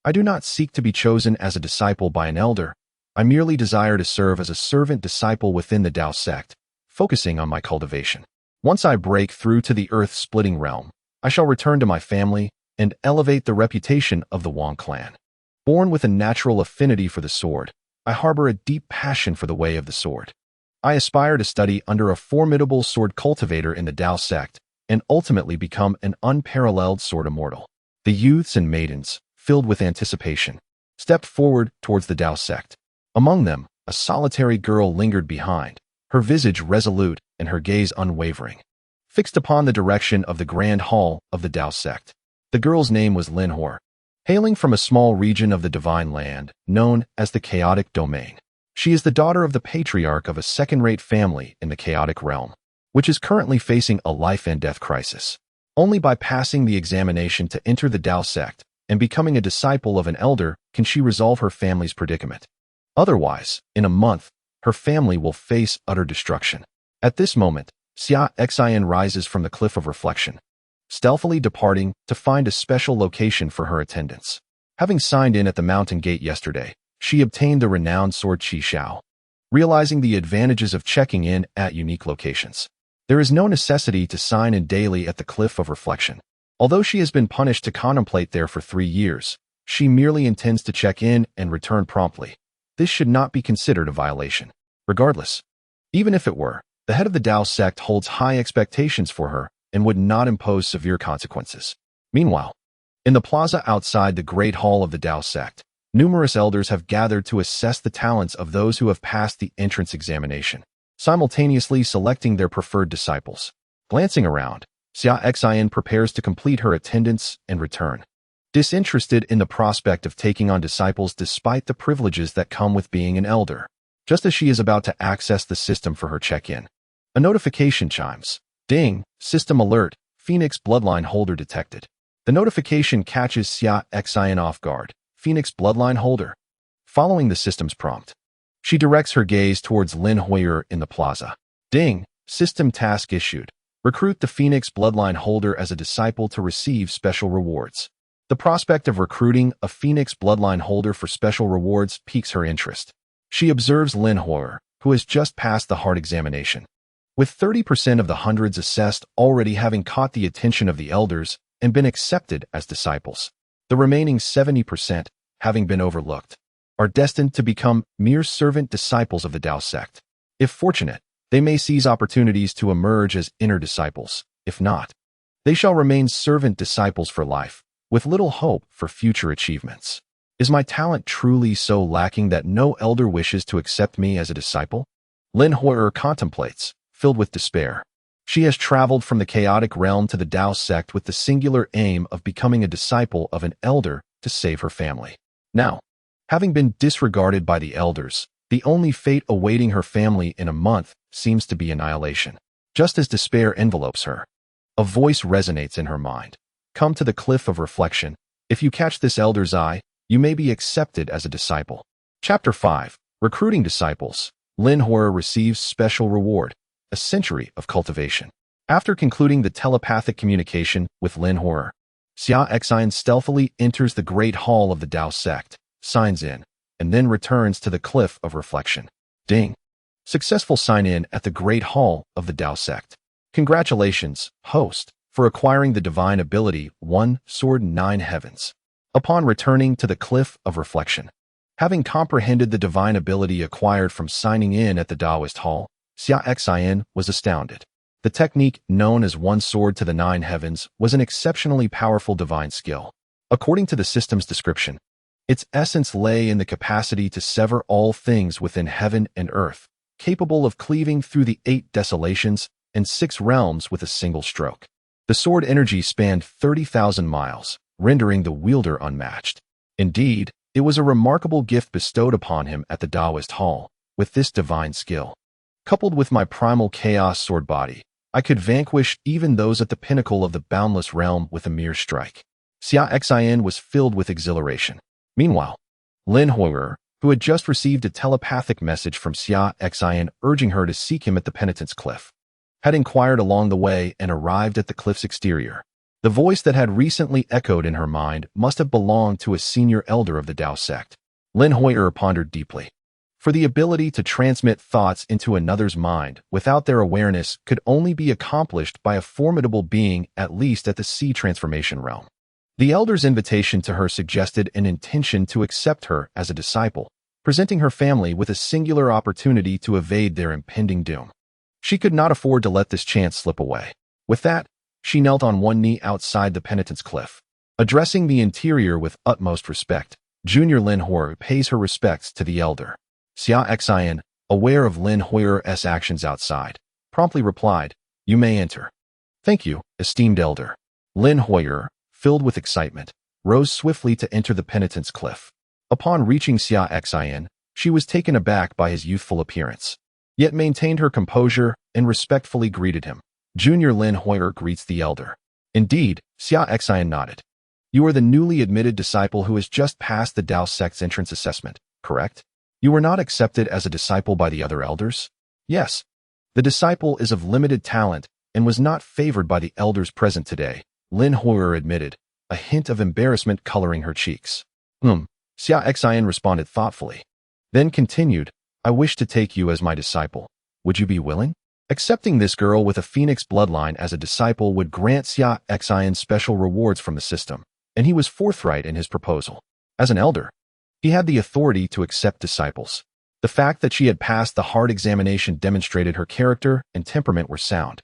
I do not seek to be chosen as a disciple by an elder. I merely desire to serve as a servant disciple within the Tao sect, focusing on my cultivation. Once I break through to the earth-splitting realm, I shall return to my family and elevate the reputation of the Wang clan. Born with a natural affinity for the sword, I harbor a deep passion for the way of the sword. I aspire to study under a formidable sword cultivator in the Tao sect and ultimately become an unparalleled sword immortal. The youths and maidens, filled with anticipation, stepped forward towards the Tao sect. Among them, a solitary girl lingered behind, her visage resolute and her gaze unwavering, fixed upon the direction of the grand hall of the Tao sect. The girl's name was Lin Hor, hailing from a small region of the divine land known as the chaotic domain. She is the daughter of the patriarch of a second-rate family in the chaotic realm, which is currently facing a life-and-death crisis. Only by passing the examination to enter the Tao sect and becoming a disciple of an elder can she resolve her family's predicament. Otherwise, in a month, her family will face utter destruction. At this moment, Xia Xin rises from the cliff of reflection, stealthily departing to find a special location for her attendants. Having signed in at the mountain gate yesterday, she obtained the renowned sword Qi Xiao, realizing the advantages of checking in at unique locations. There is no necessity to sign in daily at the cliff of reflection. Although she has been punished to contemplate there for 3 years, she merely intends to check in and return promptly. This should not be considered a violation. Regardless, even if it were, the head of the Tao sect holds high expectations for her and would not impose severe consequences. Meanwhile, in the plaza outside the great hall of the Tao sect, numerous elders have gathered to assess the talents of those who have passed the entrance examination, simultaneously selecting their preferred disciples. Glancing around, Xia Xin prepares to complete her attendance and return, disinterested in the prospect of taking on disciples despite the privileges that come with being an elder. Just as she is about to access the system for her check-in, a notification chimes. Ding, system alert, Phoenix bloodline holder detected. The notification catches Xia Xin off guard. Phoenix bloodline holder. Following the system's prompt, she directs her gaze towards Lin Hoyer in the plaza. Ding, system task issued. Recruit the Phoenix bloodline holder as a disciple to receive special rewards. The prospect of recruiting a Phoenix bloodline holder for special rewards piques her interest. She observes Lin Hoyer, who has just passed the hard examination, with 30% of the hundreds assessed already having caught the attention of the elders and been accepted as disciples. The remaining 70%, having been overlooked, are destined to become mere servant disciples of the Tao sect. If fortunate, they may seize opportunities to emerge as inner disciples. If not, they shall remain servant disciples for life, with little hope for future achievements. Is my talent truly so lacking that no elder wishes to accept me as a disciple? Lin Hoyer contemplates, filled with despair. She has traveled from the chaotic realm to the Tao sect with the singular aim of becoming a disciple of an elder to save her family. Now, having been disregarded by the elders, the only fate awaiting her family in a month seems to be annihilation. Just as despair envelopes her, a voice resonates in her mind. Come to the cliff of reflection. If you catch this elder's eye, you may be accepted as a disciple. Chapter 5. Recruiting disciples. Lin Hoyer receives special reward. A century of cultivation. After concluding the telepathic communication with Lin Hoyer, Xia Xin stealthily enters the great hall of the Tao sect, signs in, and then returns to the cliff of reflection. Ding. Successful sign-in at the great hall of the Tao sect. Congratulations, host, for acquiring the divine ability 1 Sword 9 Heavens. Upon returning to the cliff of reflection, having comprehended the divine ability acquired from signing in at the Taoist hall, Xia Xin was astounded. The technique known as 1 Sword to the 9 Heavens was an exceptionally powerful divine skill. According to the system's description, Its essence lay in the capacity to sever all things within heaven and earth, capable of cleaving through the 8 desolations and 6 realms with a single stroke. The sword energy spanned 30,000 miles, rendering the wielder unmatched. Indeed, it was a remarkable gift bestowed upon him at the Taoist Hall. With this divine skill, coupled with my Primordial Chaos Sword Body, I could vanquish even those at the pinnacle of the boundless realm with a mere strike. Xia Xin was filled with exhilaration. Meanwhile, Lin Hui'er, who had just received a telepathic message from Xia Xin urging her to seek him at the penitence cliff, had inquired along the way and arrived at the cliff's exterior. The voice that had recently echoed in her mind must have belonged to a senior elder of the Tao sect. Lin Hui'er pondered deeply. For the ability to transmit thoughts into another's mind without their awareness could only be accomplished by a formidable being at least at the sea transformation realm. The elder's invitation to her suggested an intention to accept her as a disciple, presenting her family with a singular opportunity to evade their impending doom. She could not afford to let this chance slip away. With that, she knelt on one knee outside the penitence cliff. Addressing the interior with utmost respect, Junior Lin Hui'er pays her respects to the elder. Xia Xin, aware of Lin Hui'er's actions outside, promptly replied, "You may enter." "Thank you, esteemed elder." Lin Hui'er, filled with excitement, rose swiftly to enter the penitence cliff. Upon reaching Xia Xin, she was taken aback by his youthful appearance, yet maintained her composure and respectfully greeted him. Junior Lin Hui'er greets the elder. Indeed, Xia Xin nodded. "You are the newly admitted disciple who has just passed the Tao sect's entrance assessment, correct? You were not accepted as a disciple by the other elders?" "Yes. The disciple is of limited talent and was not favored by the elders present today," Lin Hui'er admitted, a hint of embarrassment coloring her cheeks. Xia Xin responded thoughtfully. Then continued, "I wish to take you as my disciple. Would you be willing?" Accepting this girl with a phoenix bloodline as a disciple would grant Xia Xin special rewards from the system, and he was forthright in his proposal. As an elder, he had the authority to accept disciples. The fact that she had passed the hard examination demonstrated her character and temperament were sound.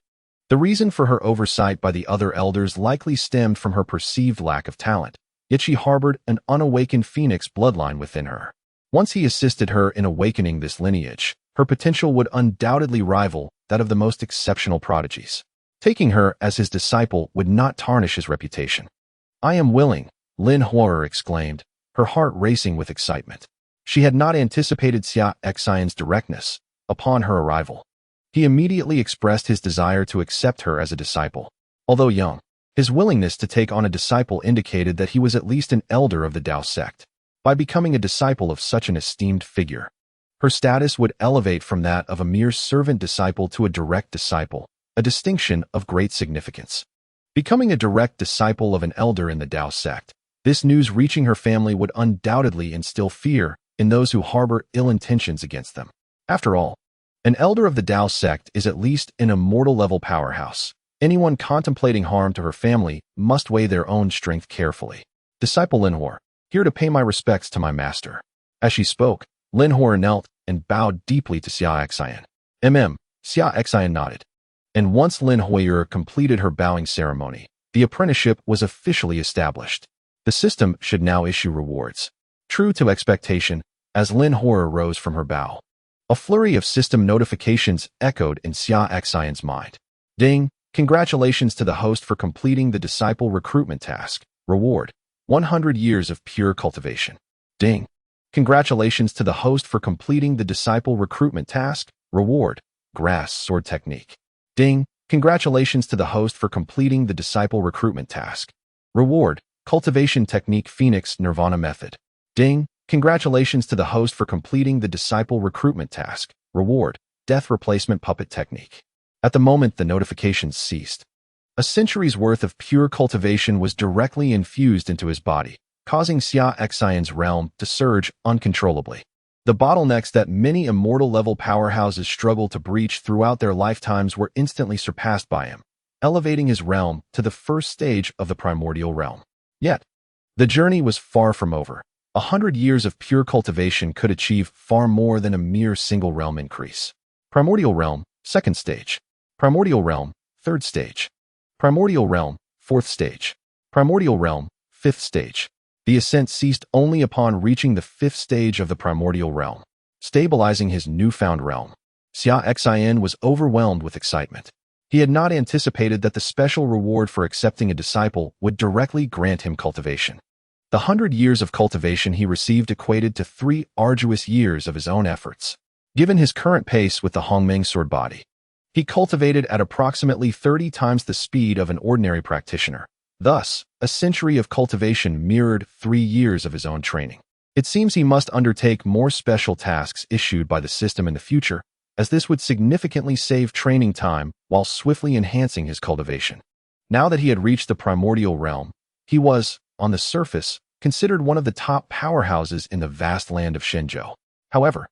The reason for her oversight by the other elders likely stemmed from her perceived lack of talent, yet she harbored an unawakened phoenix bloodline within her. Once he assisted her in awakening this lineage, her potential would undoubtedly rival that of the most exceptional prodigies. Taking her as his disciple would not tarnish his reputation. "I am willing," Lin Hui'er exclaimed, her heart racing with excitement. She had not anticipated Xia Xin's directness. Upon her arrival, he immediately expressed his desire to accept her as a disciple. Although young, his willingness to take on a disciple indicated that he was at least an elder of the Tao sect. By becoming a disciple of such an esteemed figure, her status would elevate from that of a mere servant disciple to a direct disciple, a distinction of great significance. Becoming a direct disciple of an elder in the Tao sect, this news reaching her family would undoubtedly instill fear in those who harbor ill intentions against them. After all, an elder of the Tao sect is at least an immortal-level powerhouse. Anyone contemplating harm to her family must weigh their own strength carefully. "Disciple Lin Hui'er, here to pay my respects to my master." As she spoke, Lin Hui'er knelt and bowed deeply to Xia Xin. Xia Xin nodded. And once Lin Hui'er completed her bowing ceremony, the apprenticeship was officially established. The system should now issue rewards. True to expectation, as Lin Hui'er rose from her bow, a flurry of system notifications echoed in Xia Xin's mind. Ding! Congratulations to the host for completing the disciple recruitment task. Reward: 100 years of pure cultivation. Ding! Congratulations to the host for completing the disciple recruitment task. Reward: grass sword technique. Ding! Congratulations to the host for completing the disciple recruitment task. Reward: cultivation technique Phoenix Nirvana method. Ding! Congratulations to the host for completing the disciple recruitment task. Reward: death replacement puppet technique. At the moment the notifications ceased, a century's worth of pure cultivation was directly infused into his body, causing Xia Xin's realm to surge uncontrollably. The bottlenecks that many immortal-level powerhouses struggle to breach throughout their lifetimes were instantly surpassed by him, elevating his realm to the first stage of the primordial realm. Yet, the journey was far from over. 100 years of pure cultivation could achieve far more than a mere single realm increase. Primordial realm, second stage. Primordial realm, third stage. Primordial realm, fourth stage. Primordial realm, fifth stage. The ascent ceased only upon reaching the 5th stage of the primordial realm, stabilizing his newfound realm. Xia Xin was overwhelmed with excitement. He had not anticipated that the special reward for accepting a disciple would directly grant him cultivation. The 100 years of cultivation he received equated to 3 arduous years of his own efforts. Given his current pace with the Hongmeng Sword Body, he cultivated at approximately 30 times the speed of an ordinary practitioner. Thus, a century of cultivation mirrored 3 years of his own training. It seems he must undertake more special tasks issued by the system in the future, as this would significantly save training time while swiftly enhancing his cultivation. Now that he had reached the primordial realm, he was, on the surface, considered one of the top powerhouses in the vast land of Shenzhou. However,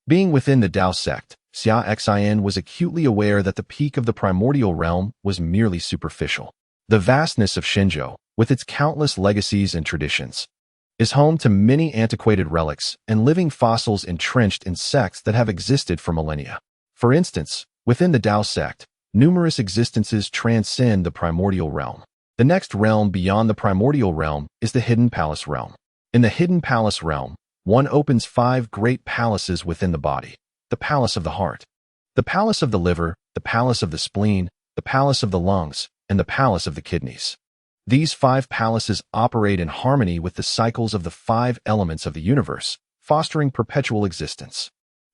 being within the Demon Sect, Xia Xin was acutely aware that the peak of the primordial realm was merely superficial. The vastness of Shenzhou, with its countless legacies and traditions, is home to many antiquated relics and living fossils entrenched in sects that have existed for millennia. For instance, within the Demon Sect, numerous existences transcend the primordial realm. The next realm beyond the primordial realm is the Hidden Palace realm. In the Hidden Palace realm, one opens 5 great palaces within the body: the Palace of the Heart, the Palace of the Liver, the Palace of the Spleen, the Palace of the Lungs, and the Palace of the Kidneys. These 5 palaces operate in harmony with the cycles of the 5 elements of the universe, fostering perpetual existence.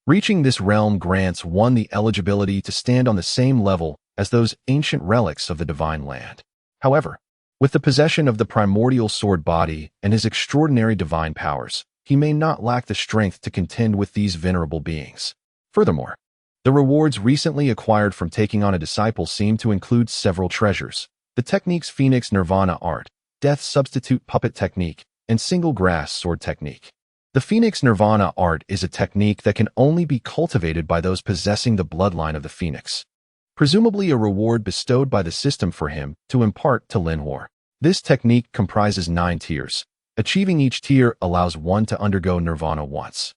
Reaching this realm grants one the eligibility to stand on the same level as those ancient relics of the divine land. However, with the possession of the primordial sword body and his extraordinary divine powers, he may not lack the strength to contend with these venerable beings. Furthermore, the rewards recently acquired from taking on a disciple seem to include several treasures: the techniques Phoenix Nirvana Art, Death Substitute Puppet Technique, and Single Grass Sword Technique. The Phoenix Nirvana Art is a technique that can only be cultivated by those possessing the bloodline of the Phoenix, presumably a reward bestowed by the system for him to impart to Lin Hor. This technique comprises 9 tiers. Achieving each tier allows one to undergo nirvana once,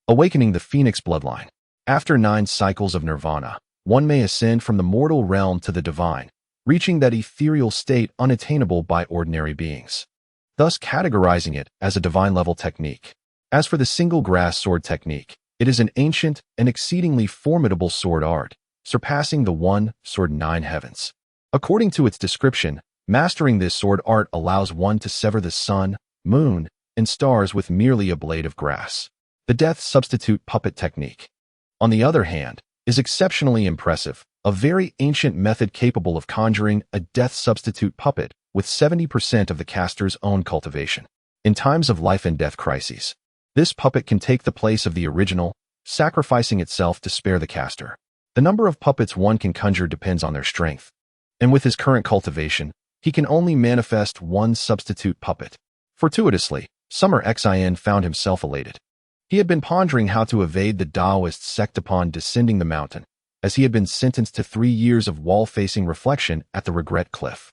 awakening the Phoenix bloodline. After 9 cycles of nirvana, one may ascend from the mortal realm to the divine, reaching that ethereal state unattainable by ordinary beings, thus categorizing it as a divine-level technique. As for the Single Grass Sword Technique, it is an ancient and exceedingly formidable sword art, surpassing the one sword 9 heavens. According to its description, mastering this sword art allows one to sever the sun, moon, and stars with merely a blade of grass. The Death Substitute Puppet Technique, on the other hand, is exceptionally impressive, a very ancient method capable of conjuring a death substitute puppet with 70% of the caster's own cultivation. In times of life and death crises, this puppet can take the place of the original, sacrificing itself to spare the caster. The number of puppets one can conjure depends on their strength, and with his current cultivation, he can only manifest 1 substitute puppet. Fortuitously, Summer Xin found himself elated. He had been pondering how to evade the Taoist sect upon descending the mountain, as he had been sentenced to 3 years of wall-facing reflection at the Regret Cliff.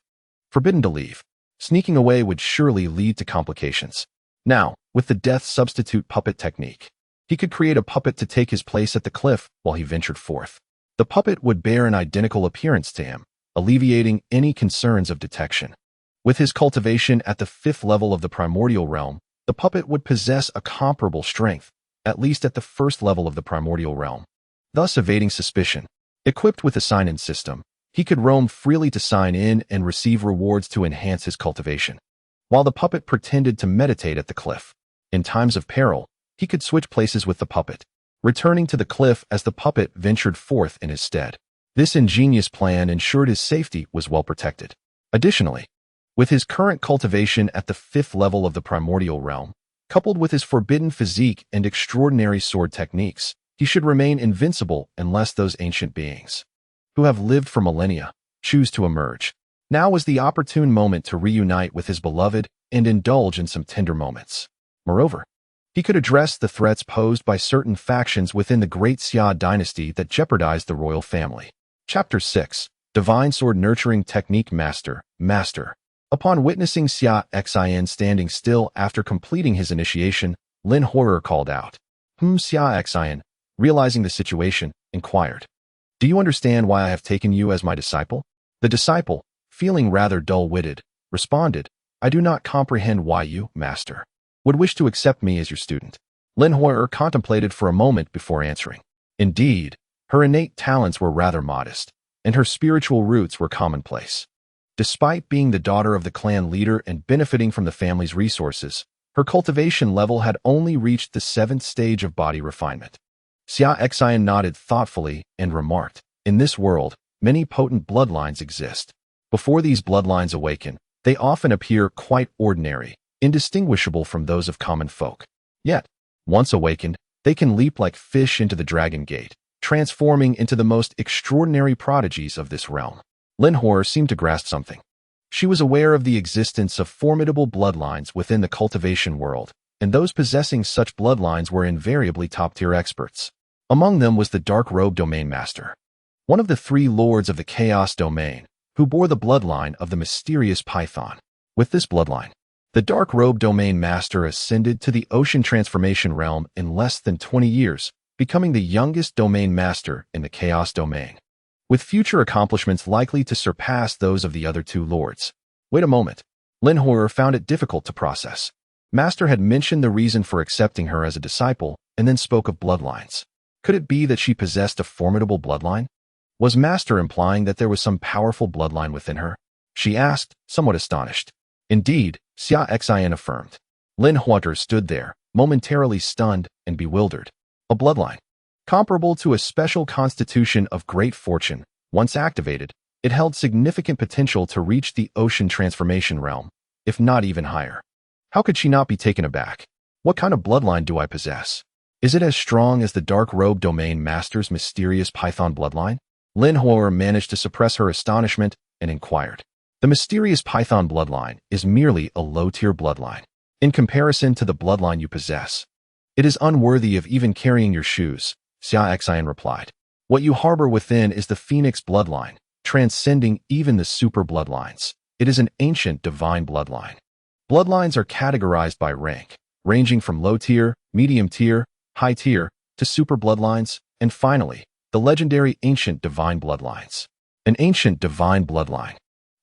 Forbidden to leave, sneaking away would surely lead to complications. Now, with the Death Substitute Puppet Technique, he could create a puppet to take his place at the cliff while he ventured forth. The puppet would bear an identical appearance to him, alleviating any concerns of detection. With his cultivation at the 5th level of the primordial realm, the puppet would possess a comparable strength, at least at the 1st level of the primordial realm, thus evading suspicion. Equipped with a sign-in system, he could roam freely to sign in and receive rewards to enhance his cultivation. While the puppet pretended to meditate at the cliff, in times of peril, he could switch places with the puppet, returning to the cliff as the puppet ventured forth in his stead. This ingenious plan ensured his safety was well protected. Additionally, with his current cultivation at the 5th level of the primordial realm, coupled with his forbidden physique and extraordinary sword techniques, he should remain invincible unless those ancient beings, who have lived for millennia, choose to emerge. Now was the opportune moment to reunite with his beloved and indulge in some tender moments. Moreover, he could address the threats posed by certain factions within the Great Xia dynasty that jeopardized the royal family. Chapter 6. Divine Sword Nurturing Technique Master. Upon witnessing Xia Xin standing still after completing his initiation, Lin Hor called out. Xia Xin, realizing the situation, inquired, "Do you understand why I have taken you as my disciple?" The disciple, feeling rather dull-witted, responded, I do not comprehend why you, master, would wish to accept me as your student. Lin Hui'er contemplated for a moment before answering. Indeed, her innate talents were rather modest, and her spiritual roots were commonplace. Despite being the daughter of the clan leader and benefiting from the family's resources, her cultivation level had only reached the 7th stage of body refinement. Xia Xin nodded thoughtfully and remarked, in this world, many potent bloodlines exist. Before these bloodlines awaken, they often appear quite ordinary, indistinguishable from those of common folk. Yet, once awakened, they can leap like fish into the Dragon Gate, transforming into the most extraordinary prodigies of this realm. Lin Hui'er seemed to grasp something. She was aware of the existence of formidable bloodlines within the cultivation world, and those possessing such bloodlines were invariably top-tier experts. Among them was the Dark Robe Domain Master, one of the 3 lords of the Chaos Domain, who bore the bloodline of the mysterious Python. With this bloodline, the Dark Robe Domain Master ascended to the Ocean Transformation Realm in less than 20 years, becoming the youngest Domain Master in the Chaos Domain, with future accomplishments likely to surpass those of the other 2 lords. Wait a moment. Lin Hui'er found it difficult to process. Master had mentioned the reason for accepting her as a disciple, and then spoke of bloodlines. Could it be that she possessed a formidable bloodline? Was Master implying that there was some powerful bloodline within her? She asked, somewhat astonished. Indeed, Xia Xin affirmed. Lin Hui'er stood there, momentarily stunned and bewildered. A bloodline, comparable to a special constitution of great fortune. Once activated, it held significant potential to reach the Ocean Transformation Realm, if not even higher. How could she not be taken aback? What kind of bloodline do I possess? Is it as strong as the Dark Robe Domain Master's mysterious Python bloodline? Lin Hui'er managed to suppress her astonishment and inquired. The mysterious Python bloodline is merely a low-tier bloodline. In comparison to the bloodline you possess, it is unworthy of even carrying your shoes, Xia Xin replied. What you harbor within is the Phoenix bloodline, transcending even the super bloodlines. It is an ancient divine bloodline. Bloodlines are categorized by rank, ranging from low-tier, medium-tier, high-tier, to super bloodlines, and finally, the legendary ancient divine bloodlines. An ancient divine bloodline.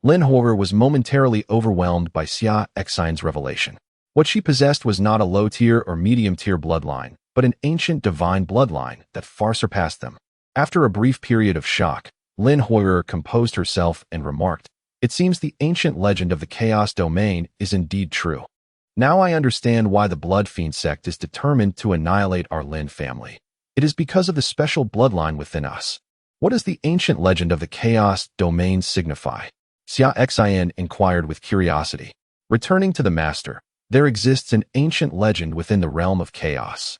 Lin Hui'er was momentarily overwhelmed by Xia Xin's revelation. What she possessed was not a low-tier or medium-tier bloodline, but an ancient divine bloodline that far surpassed them. After a brief period of shock, Lin Hui'er composed herself and remarked, "It seems the ancient legend of the Chaos Domain is indeed true. Now I understand why the Blood Fiend sect is determined to annihilate our Lin family. It is because of the special bloodline within us. What does the ancient legend of the Chaos Domain signify?" Xia Xin inquired with curiosity. Returning to the master, there exists an ancient legend within the realm of chaos.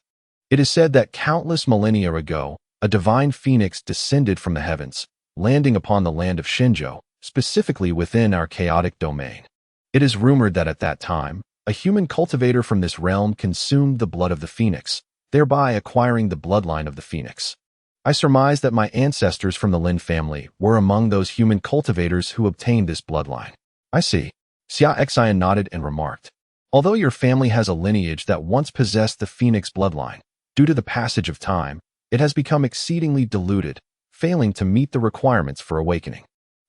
It is said that countless millennia ago, a divine phoenix descended from the heavens, landing upon the land of Xinzhou, specifically within our chaotic domain. It is rumored that at that time, a human cultivator from this realm consumed the blood of the phoenix, thereby acquiring the bloodline of the phoenix. I surmise that my ancestors from the Lin family were among those human cultivators who obtained this bloodline. I see. Xia Xin nodded and remarked, although your family has a lineage that once possessed the phoenix bloodline, due to the passage of time, it has become exceedingly diluted, failing to meet the requirements for awakening.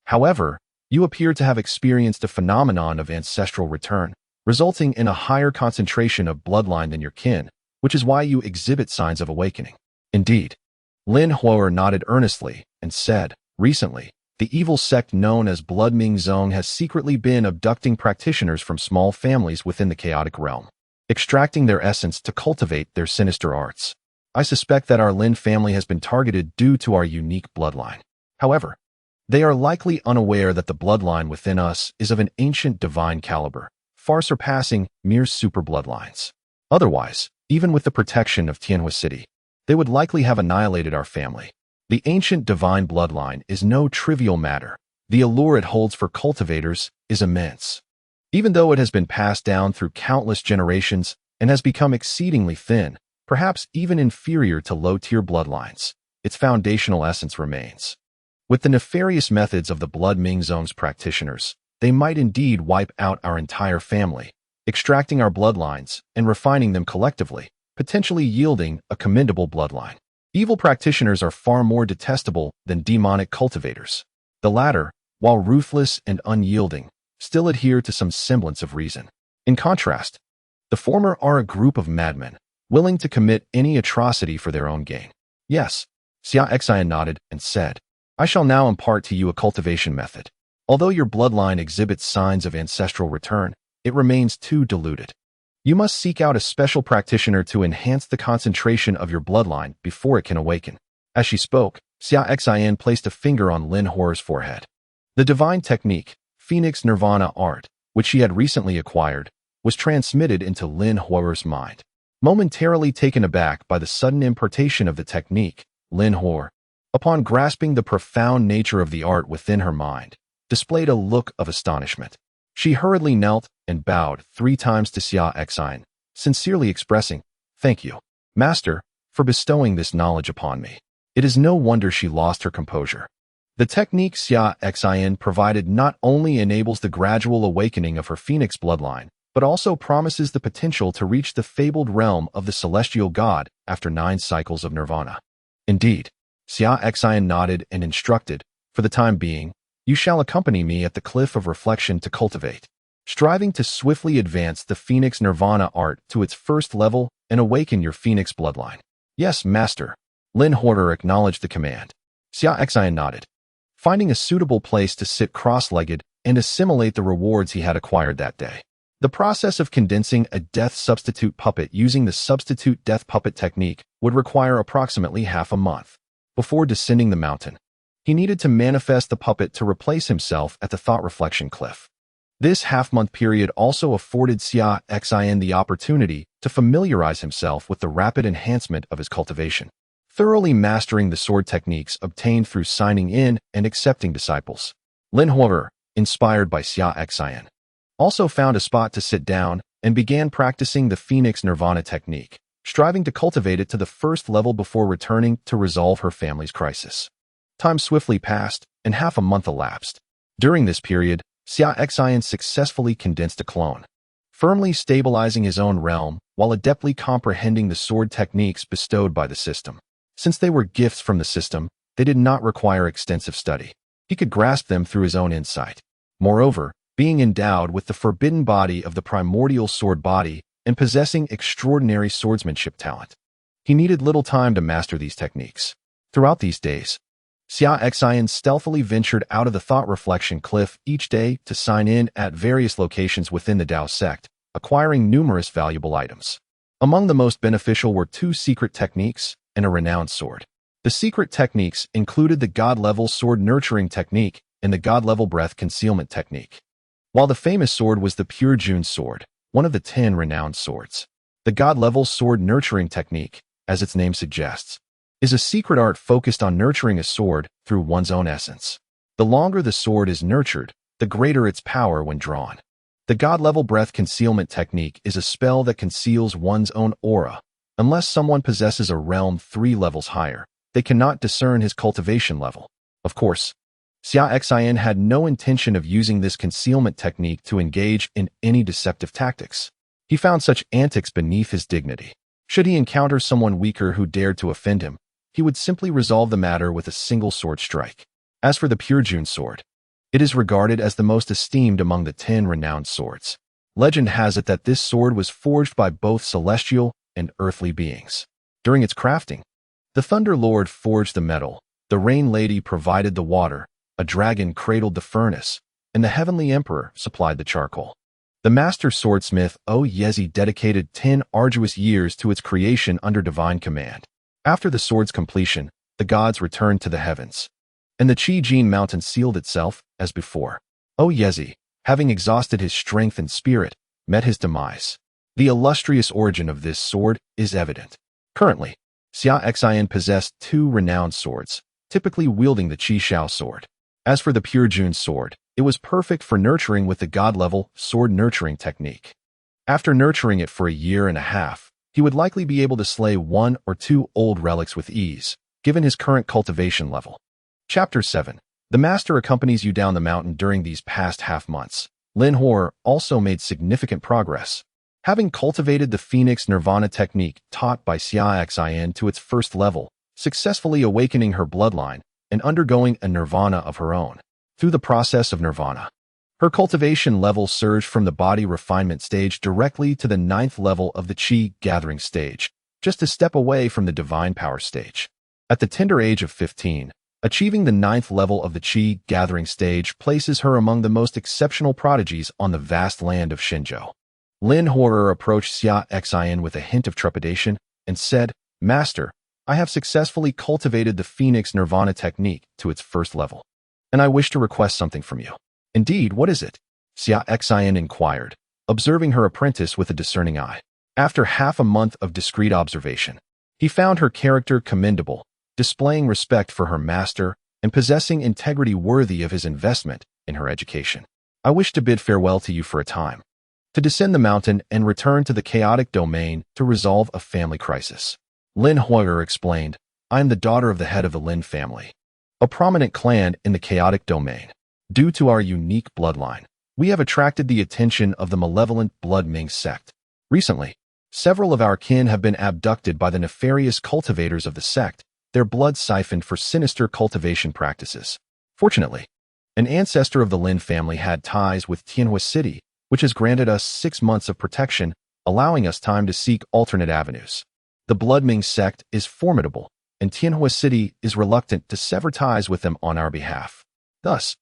However, you appear to have experienced a phenomenon of ancestral return, resulting in a higher concentration of bloodline than your kin, which is why you exhibit signs of awakening. Indeed. Lin Hui'er nodded earnestly and said, recently, the evil sect known as Blood Ming Zong has secretly been abducting practitioners from small families within the chaotic realm, extracting their essence to cultivate their sinister arts. I suspect that our Lin family has been targeted due to our unique bloodline. However, they are likely unaware that the bloodline within us is of an ancient divine caliber, far surpassing mere super bloodlines. Otherwise, even with the protection of Tianhui City, they would likely have annihilated our family. The ancient divine bloodline is no trivial matter. The allure it holds for cultivators is immense. Even though it has been passed down through countless generations and has become exceedingly thin, perhaps even inferior to low-tier bloodlines, its foundational essence remains. With the nefarious methods of the Blood Ming Zong's practitioners, they might indeed wipe out our entire family, extracting our bloodlines and refining them collectively, potentially yielding a commendable bloodline. Evil practitioners are far more detestable than demonic cultivators. The latter, while ruthless and unyielding, still adhere to some semblance of reason. In contrast, the former are a group of madmen, willing to commit any atrocity for their own gain. Yes, Xia Xin nodded and said, I shall now impart to you a cultivation method. Although your bloodline exhibits signs of ancestral return, it remains too diluted. You must seek out a special practitioner to enhance the concentration of your bloodline before it can awaken. As she spoke, Xia Xin placed a finger on Lin Horror's forehead. The divine technique, Phoenix Nirvana art, which she had recently acquired, was transmitted into Lin Horror's mind. Momentarily taken aback by the sudden impartation of the technique, Lin Horror, upon grasping the profound nature of the art within her mind, displayed a look of astonishment. She hurriedly knelt and bowed 3 times to Xia Xin, sincerely expressing, Thank you, Master, for bestowing this knowledge upon me. It is no wonder she lost her composure. The technique Xia Xin provided not only enables the gradual awakening of her phoenix bloodline, but also promises the potential to reach the fabled realm of the celestial god after 9 cycles of nirvana. Indeed, Xia Xin nodded and instructed, for the time being, you shall accompany me at the Cliff of Reflection to cultivate, striving to swiftly advance the Phoenix Nirvana art to its first level and awaken your Phoenix bloodline. Yes, Master. Lin Horror acknowledged the command. Xia Xin nodded, finding a suitable place to sit cross-legged and assimilate the rewards he had acquired that day. The process of condensing a death substitute puppet using the substitute death puppet technique would require approximately half a month. Before descending the mountain, he needed to manifest the puppet to replace himself at the thought reflection cliff. This half-month period also afforded Xia Xin the opportunity to familiarize himself with the rapid enhancement of his cultivation, thoroughly mastering the sword techniques obtained through signing in and accepting disciples. Lin Horror, inspired by Xia Xin, also found a spot to sit down and began practicing the Phoenix Nirvana technique, striving to cultivate it to the first level before returning to resolve her family's crisis. Time swiftly passed, and half a month elapsed. During this period, Xia Xin successfully condensed a clone, firmly stabilizing his own realm while adeptly comprehending the sword techniques bestowed by the system. Since they were gifts from the system, they did not require extensive study. He could grasp them through his own insight. Moreover, being endowed with the forbidden body of the Primordial Sword Body and possessing extraordinary swordsmanship talent, he needed little time to master these techniques. Throughout these days, Xia Xin stealthily ventured out of the thought reflection cliff each day to sign in at various locations within the Demon Sect, acquiring numerous valuable items. Among the most beneficial were 2 secret techniques and a renowned sword. The secret techniques included the God-level sword nurturing technique and the God-level breath concealment technique, while the famous sword was the Pure June sword, one of the 10 renowned swords. The God-level sword nurturing technique, as its name suggests, is a secret art focused on nurturing a sword through one's own essence. The longer the sword is nurtured, the greater its power when drawn. The God-level breath concealment technique is a spell that conceals one's own aura. Unless someone possesses a realm 3 levels higher, they cannot discern his cultivation level. Of course, Xia Xin had no intention of using this concealment technique to engage in any deceptive tactics. He found such antics beneath his dignity. Should he encounter someone weaker who dared to offend him, he would simply resolve the matter with a single sword strike. As for the Pure June sword, it is regarded as the most esteemed among the 10 renowned swords. Legend has it that this sword was forged by both celestial and earthly beings. During its crafting, the Thunder Lord forged the metal, the Rain Lady provided the water, a dragon cradled the furnace, and the Heavenly Emperor supplied the charcoal. The master swordsmith Oyezi dedicated 10 arduous years to its creation under divine command. After the sword's completion, the gods returned to the heavens, and the Qijin mountain sealed itself, as before. Oyezi, having exhausted his strength and spirit, met his demise. The illustrious origin of this sword is evident. Currently, Xia Xin possessed 2 renowned swords, typically wielding the Qi Shao sword. As for the Pure June sword, it was perfect for nurturing with the God-level sword nurturing technique. After nurturing it for a year and a half, he would likely be able to slay 1 or 2 old relics with ease, given his current cultivation level. Chapter 7. The Master accompanies you down the mountain during these past half months. Lin Horror also made significant progress. Having cultivated the Phoenix Nirvana technique taught by Xia Xin to its first level, successfully awakening her bloodline, and undergoing a nirvana of her own. Through the process of nirvana, Her cultivation level surged from the body refinement stage directly to the 9th level of the Qi gathering stage, just a step away from the divine power stage. At the tender age of 15, achieving the 9th level of the Qi gathering stage places her among the most exceptional prodigies on the vast land of Xinzhou. Lin Horror approached Xia Xin with a hint of trepidation and said, "Master, I have successfully cultivated the Phoenix Nirvana technique to its first level, and I wish to request something from you." "Indeed, what is it?" Xia Xin inquired, observing her apprentice with a discerning eye. After half a month of discreet observation, he found her character commendable, displaying respect for her master and possessing integrity worthy of his investment in her education. "I wish to bid farewell to you for a time, to descend the mountain and return to the chaotic domain to resolve a family crisis." Lin Hoyer explained, "I am the daughter of the head of the Lin family, a prominent clan in the chaotic domain. Due to our unique bloodline, we have attracted the attention of the malevolent Blood Ming sect. Recently, several of our kin have been abducted by the nefarious cultivators of the sect, their blood siphoned for sinister cultivation practices. Fortunately, an ancestor of the Lin family had ties with Tianhua City, which has granted us 6 months of protection, allowing us time to seek alternate avenues. The Blood Ming sect is formidable, and Tianhua City is reluctant to sever ties with them on our behalf. Thus,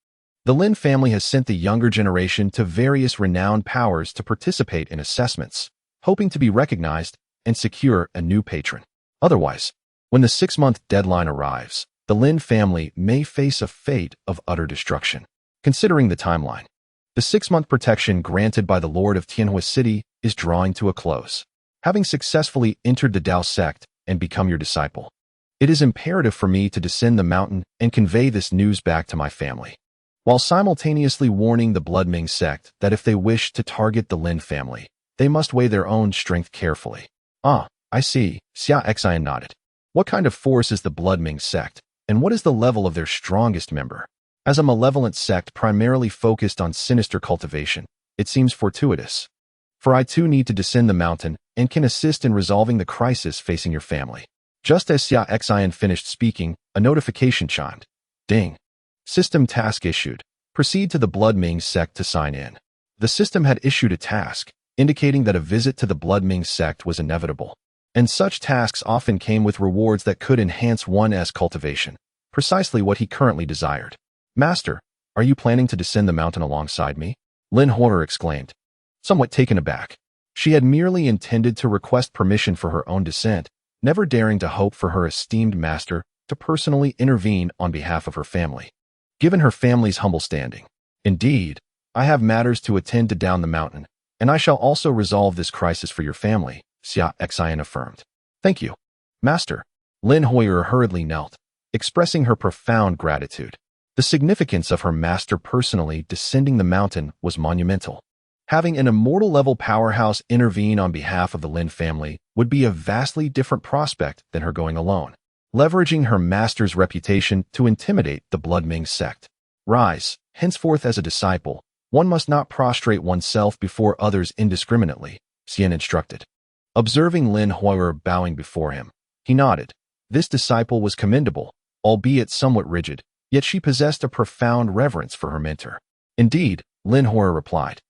the Lin family has sent the younger generation to various renowned powers to participate in assessments, hoping to be recognized and secure a new patron. Otherwise, when the 6-month deadline arrives, the Lin family may face a fate of utter destruction. Considering the timeline, the 6-month protection granted by the Lord of Tianhua City is drawing to a close. Having successfully entered the Dao sect and become your disciple, it is imperative for me to descend the mountain and convey this news back to my family, while simultaneously warning the Blood Ming sect that if they wish to target the Lin family, they must weigh their own strength carefully." "Ah, I see," Xia Xin nodded. "What kind of force is the Blood Ming sect, and what is the level of their strongest member?" As a malevolent sect primarily focused on sinister cultivation, it seems fortuitous, for I too need to descend the mountain and can assist in resolving the crisis facing your family. Just as Xia Xin finished speaking, a notification chimed. Ding. System task issued. Proceed to the Blood Ming sect to sign in. The system had issued a task, indicating that a visit to the Blood Ming sect was inevitable, and such tasks often came with rewards that could enhance one's cultivation, precisely what he currently desired. "Master, are you planning to descend the mountain alongside me?" Lin Horror exclaimed, somewhat taken aback. She had merely intended to request permission for her own descent, never daring to hope for her esteemed master to personally intervene on behalf of her family. Given her family's humble standing, "Indeed, I have matters to attend to down the mountain, and I shall also resolve this crisis for your family," Xia Xin affirmed. "Thank you, Master." Lin Hoyer hurriedly knelt, expressing her profound gratitude. The significance of her master personally descending the mountain was monumental. Having an immortal-level powerhouse intervene on behalf of the Lin family would be a vastly different prospect than her going alone, leveraging her master's reputation to intimidate the Blood Ming sect. "Rise, henceforth as a disciple, one must not prostrate oneself before others indiscriminately," Xian instructed. Observing Lin Hoyer bowing before him, he nodded. This disciple was commendable, albeit somewhat rigid, yet she possessed a profound reverence for her mentor. "Indeed," Lin Hoyer replied,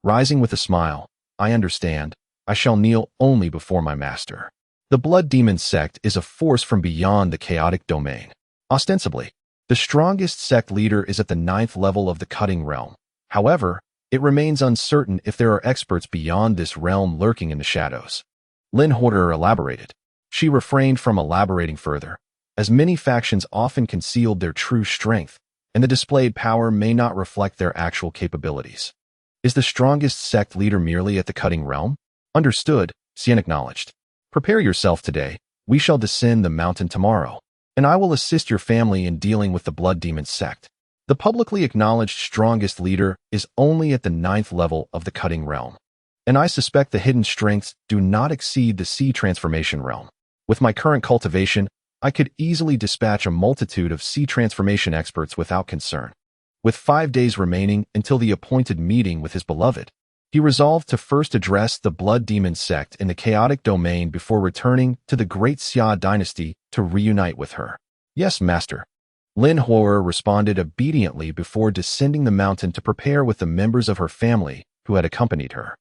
rising with a smile, "I understand. I shall kneel only before my master." The Blood Demon Sect is a force from beyond the chaotic domain. Ostensibly, the strongest sect leader is at the 9th level of the cutting realm. However, it remains uncertain if there are experts beyond this realm lurking in the shadows. Lin Hoyer elaborated. She refrained from elaborating further, as many factions often concealed their true strength, and the displayed power may not reflect their actual capabilities. "Is the strongest sect leader merely at the cutting realm?" "Understood," Xian acknowledged. "Prepare yourself today. We shall descend the mountain tomorrow, and I will assist your family in dealing with the Blood Demon Sect. The publicly acknowledged strongest leader is only at the 9th level of the cutting realm, and I suspect the hidden strengths do not exceed the sea transformation realm. With my current cultivation, I could easily dispatch a multitude of sea transformation experts without concern." With 5 days remaining until the appointed meeting with his beloved, he resolved to first address the Blood Demon Sect in the chaotic domain before returning to the Great Xia dynasty to reunite with her. "Yes, Master." Lin Huo responded obediently before descending the mountain to prepare with the members of her family who had accompanied her.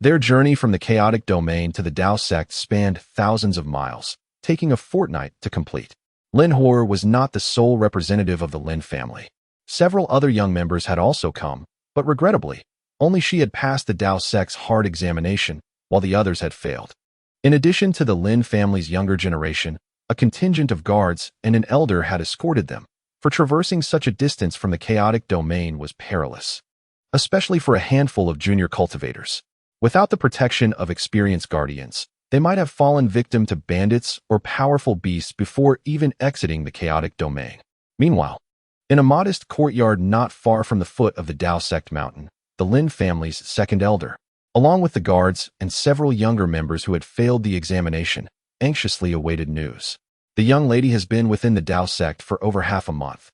Their journey from the chaotic domain to the Dao sect spanned thousands of miles, taking a fortnight to complete. Lin Huo was not the sole representative of the Lin family. Several other young members had also come, but regrettably, only she had passed the Dao sect's hard examination, while the others had failed. In addition to the Lin family's younger generation, a contingent of guards and an elder had escorted them, for traversing such a distance from the chaotic domain was perilous, especially for a handful of junior cultivators. Without the protection of experienced guardians, they might have fallen victim to bandits or powerful beasts before even exiting the chaotic domain. Meanwhile, in a modest courtyard not far from the foot of the Dao sect mountain, the Lin family's second elder, along with the guards and several younger members who had failed the examination, anxiously awaited news. The young lady has been within the Dao sect for over half a month.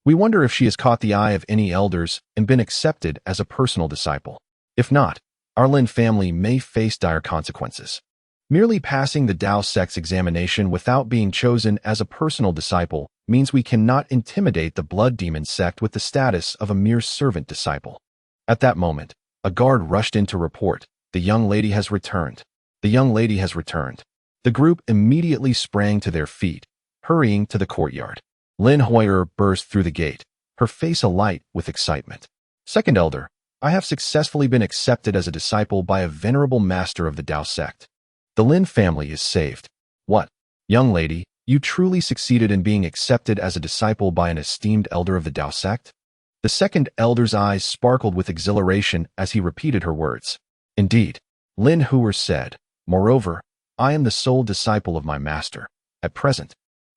We wonder if she has caught the eye of any elders and been accepted as a personal disciple. If not, our Lin family may face dire consequences. Merely passing the Dao sect's examination without being chosen as a personal disciple means we cannot intimidate the Blood Demon sect with the status of a mere servant disciple. At that moment, a guard rushed in to report, "The young lady has returned. The young lady has returned." The group immediately sprang to their feet, hurrying to the courtyard. Lin Huo burst through the gate, her face alight with excitement. "Second elder, I have successfully been accepted as a disciple by a venerable master of the Dao sect. The Lin family is saved." "What? Young lady, you truly succeeded in being accepted as a disciple by an esteemed elder of the Dao sect?" The second elder's eyes sparkled with exhilaration as he repeated her words. "Indeed," Lin Huo said. "Moreover, I am the sole disciple of my master. At present,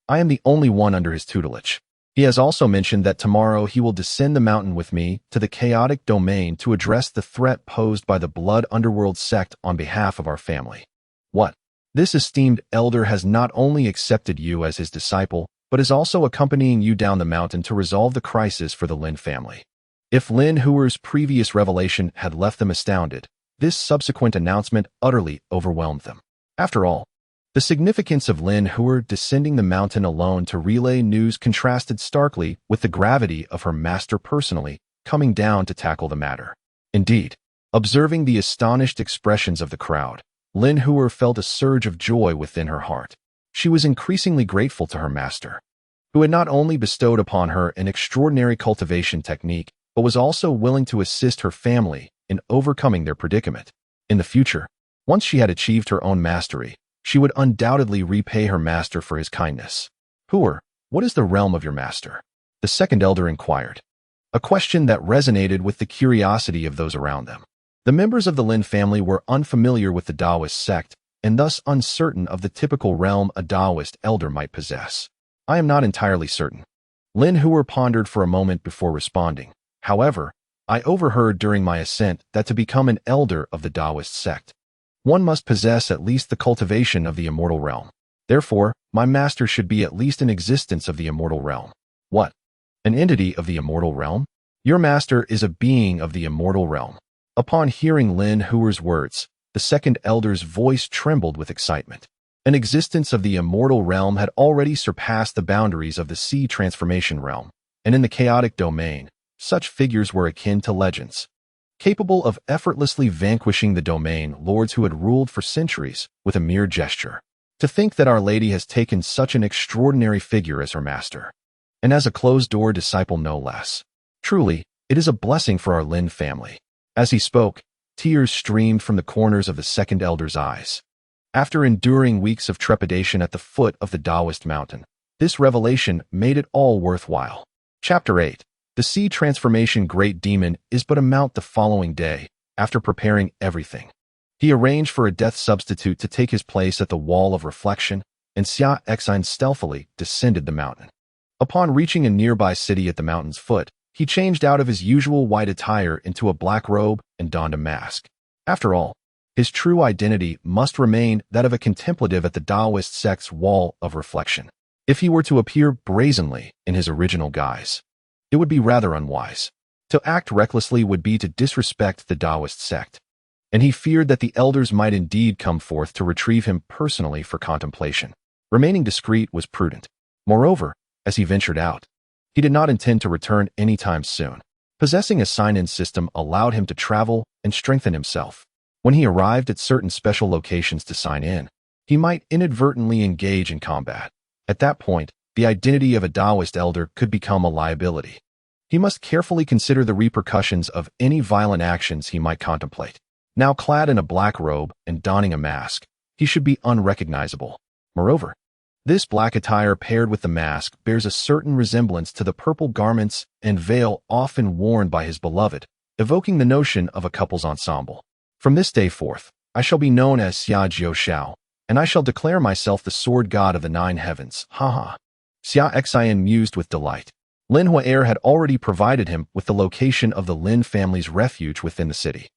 I am the only one under his tutelage. He has also mentioned that tomorrow he will descend the mountain with me to the chaotic domain to address the threat posed by the Blood Underworld sect on behalf of our family." "What? This esteemed elder has not only accepted you as his disciple, but is also accompanying you down the mountain to resolve the crisis for the Lin family." If Lin Huo's previous revelation had left them astounded, this subsequent announcement utterly overwhelmed them. After all, the significance of Lin Huo descending the mountain alone to relay news contrasted starkly with the gravity of her master personally coming down to tackle the matter. Indeed, observing the astonished expressions of the crowd, Lin Huo felt a surge of joy within her heart. She was increasingly grateful to her master, who had not only bestowed upon her an extraordinary cultivation technique, but was also willing to assist her family in overcoming their predicament. In the future, once she had achieved her own mastery, she would undoubtedly repay her master for his kindness. "Huo, what is the realm of your master?" the second elder inquired, a question that resonated with the curiosity of those around them. The members of the Lin family were unfamiliar with the Taoist sect and thus uncertain of the typical realm a Taoist elder might possess. "I am not entirely certain." Lin Huo pondered for a moment before responding. "However, I overheard during my ascent that to become an elder of the Taoist sect, one must possess at least the cultivation of the immortal realm. Therefore, my master should be at least an existence of the immortal realm." "What? An entity of the immortal realm?" "Your master is a being of the immortal realm." Upon hearing Lin Huo's words, the second elder's voice trembled with excitement. An existence of the immortal realm had already surpassed the boundaries of the sea transformation realm, and in the chaotic domain, such figures were akin to legends, capable of effortlessly vanquishing the domain lords who had ruled for centuries with a mere gesture. To think that Our Lady has taken such an extraordinary figure as her master, and as a closed-door disciple no less. Truly, it is a blessing for our Lin family. As he spoke, tears streamed from the corners of the second elder's eyes. After enduring weeks of trepidation at the foot of the Taoist mountain, this revelation made it all worthwhile. Chapter 8. The Sea Transformation Great Demon is but a mount the following day, after preparing everything. He arranged for a death substitute to take his place at the Wall of Reflection, and Xia Xin stealthily descended the mountain. Upon reaching a nearby city at the mountain's foot, he changed out of his usual white attire into a black robe and donned a mask. After all, his true identity must remain that of a contemplative at the Taoist sect's Wall of Reflection. If he were to appear brazenly in his original guise, it would be rather unwise. To act recklessly would be to disrespect the Taoist sect, and he feared that the elders might indeed come forth to retrieve him personally for contemplation. Remaining discreet was prudent. Moreover, as he ventured out, He did not intend to return anytime soon. Possessing a sign-in system allowed him to travel and strengthen himself. When he arrived at certain special locations to sign in, he might inadvertently engage in combat. At that point, the identity of a Taoist elder could become a liability. He must carefully consider the repercussions of any violent actions he might contemplate. Now clad in a black robe and donning a mask, he should be unrecognizable. Moreover, this black attire paired with the mask bears a certain resemblance to the purple garments and veil often worn by his beloved, evoking the notion of a couple's ensemble. From this day forth, I shall be known as Xia Xin, and I shall declare myself the sword god of the 9 heavens. Haha. Xia Xin mused with delight. Lin Huaer had already provided him with the location of the Lin family's refuge within the city.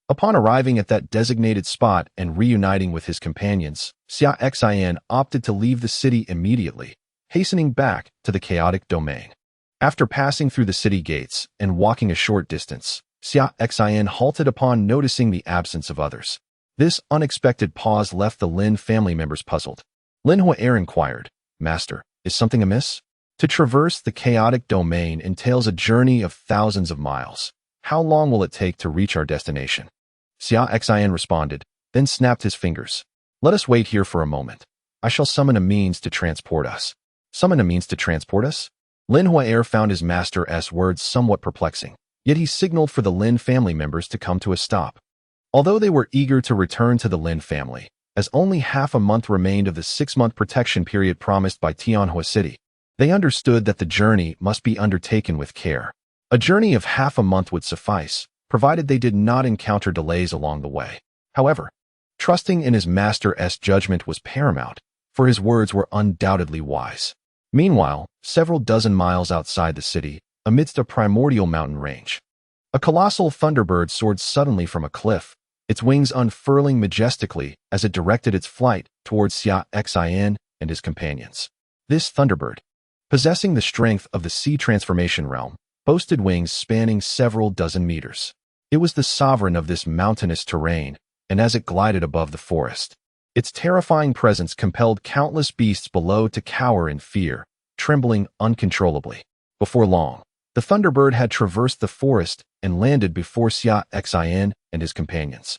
Upon arriving at that designated spot and reuniting with his companions, Xia Xin opted to leave the city immediately, hastening back to the chaotic domain. After passing through the city gates and walking a short distance, Xia Xin halted upon noticing the absence of others. This unexpected pause left the Lin family members puzzled. Lin Huaer inquired, "Master, is something amiss?" To traverse the chaotic domain entails a journey of thousands of miles. How long will it take to reach our destination? Xia Xin responded, then snapped his fingers. "Let us wait here for a moment. I shall summon a means to transport us." Summon a means to transport us? Lin Huaer found his master's words somewhat perplexing, yet he signaled for the Lin family members to come to a stop. Although they were eager to return to the Lin family, as only half a month remained of the 6-month protection period promised by Tianhua City, they understood that the journey must be undertaken with care. A journey of half a month would suffice, provided they did not encounter delays along the way. However, trusting in his master's judgment was paramount, for his words were undoubtedly wise. Meanwhile, several dozen miles outside the city, amidst a primordial mountain range, a colossal thunderbird soared suddenly from a cliff, its wings unfurling majestically as it directed its flight towards Xia Xin and his companions. This thunderbird, possessing the strength of the sea transformation realm, boasted wings spanning several dozen meters. It was the sovereign of this mountainous terrain, and as it glided above the forest, its terrifying presence compelled countless beasts below to cower in fear, trembling uncontrollably. Before long, the thunderbird had traversed the forest and landed before Xia Xin and his companions.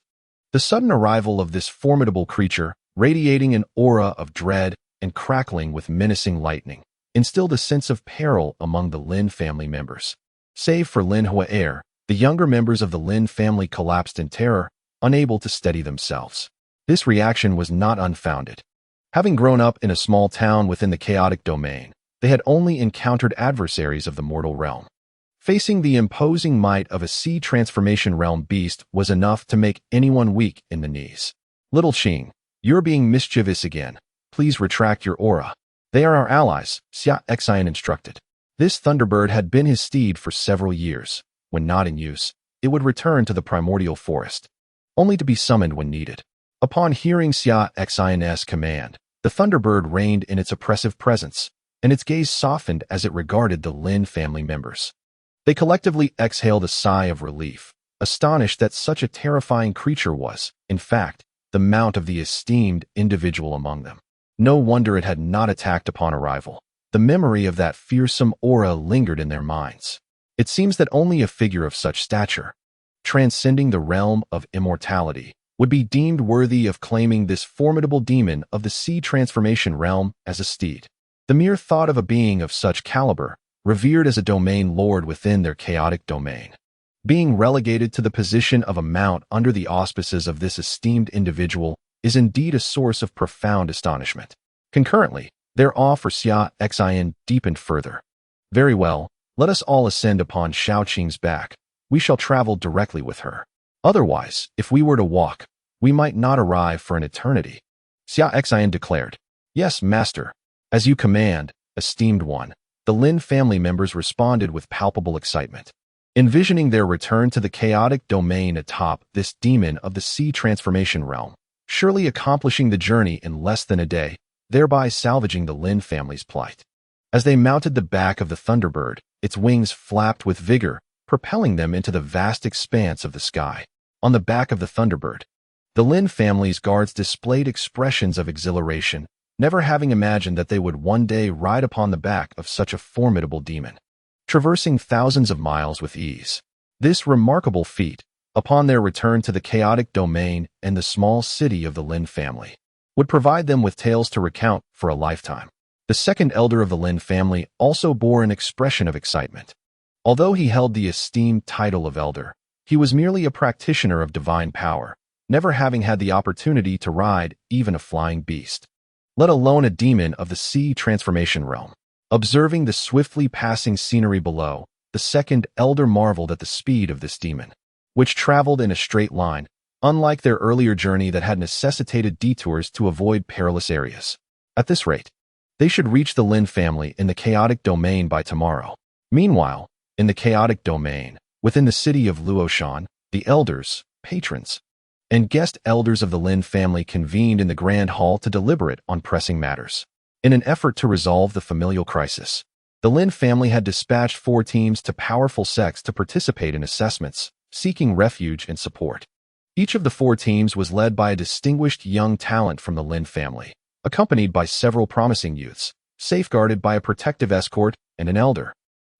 The sudden arrival of this formidable creature, radiating an aura of dread and crackling with menacing lightning, instilled a sense of peril among the Lin family members. Save for Lin Huaer, the younger members of the Lin family collapsed in terror, unable to steady themselves. This reaction was not unfounded. Having grown up in a small town within the chaotic domain, they had only encountered adversaries of the mortal realm. Facing the imposing might of a sea transformation realm beast was enough to make anyone weak in the knees. "Little Qing, you're being mischievous again. Please retract your aura. They are our allies," Xia Xin instructed. This thunderbird had been his steed for several years. When not in use, it would return to the primordial forest, only to be summoned when needed. Upon hearing Xia Xin's command, the thunderbird reigned in its oppressive presence, and its gaze softened as it regarded the Lin family members. They collectively exhaled a sigh of relief, astonished that such a terrifying creature was, in fact, the mount of the esteemed individual among them. No wonder it had not attacked upon arrival. The memory of that fearsome aura lingered in their minds. It seems that only a figure of such stature, transcending the realm of immortality, would be deemed worthy of claiming this formidable demon of the sea transformation realm as a steed. The mere thought of a being of such caliber, revered as a domain lord within their chaotic domain, being relegated to the position of a mount under the auspices of this esteemed individual, is indeed a source of profound astonishment. Concurrently, their awe for Xia Xin deepened further. "Very well, let us all ascend upon Shaoqing's back. We shall travel directly with her. Otherwise, if we were to walk, we might not arrive for an eternity," Xia Xin declared. "Yes, master. As you command, esteemed one," the Lin family members responded with palpable excitement. Envisioning their return to the chaotic domain atop this demon of the sea transformation realm, surely accomplishing the journey in less than a day, thereby salvaging the Lin family's plight. As they mounted the back of the thunderbird, its wings flapped with vigor, propelling them into the vast expanse of the sky. On the back of the thunderbird, the Lin family's guards displayed expressions of exhilaration, never having imagined that they would one day ride upon the back of such a formidable demon. traversing thousands of miles with ease. This remarkable feat, upon their return to the chaotic domain and the small city of the Lin family, would provide them with tales to recount for a lifetime. The second elder of the Lin family also bore an expression of excitement. Although he held the esteemed title of elder, he was merely a practitioner of divine power, never having had the opportunity to ride even a flying beast, let alone a demon of the sea transformation realm. Observing the swiftly passing scenery below, the second elder marveled at the speed of this demon, which traveled in a straight line, unlike their earlier journey that had necessitated detours to avoid perilous areas. At this rate, they should reach the Lin family in the chaotic domain by tomorrow. Meanwhile, in the chaotic domain, within the city of Luoshan, the elders, patrons, and guest elders of the Lin family convened in the grand hall to deliberate on pressing matters. In an effort to resolve the familial crisis, the Lin family had dispatched 4 teams to powerful sects to participate in assessments, seeking refuge and support. Each of the 4 teams was led by a distinguished young talent from the Lin family, accompanied by several promising youths, safeguarded by a protective escort and an elder,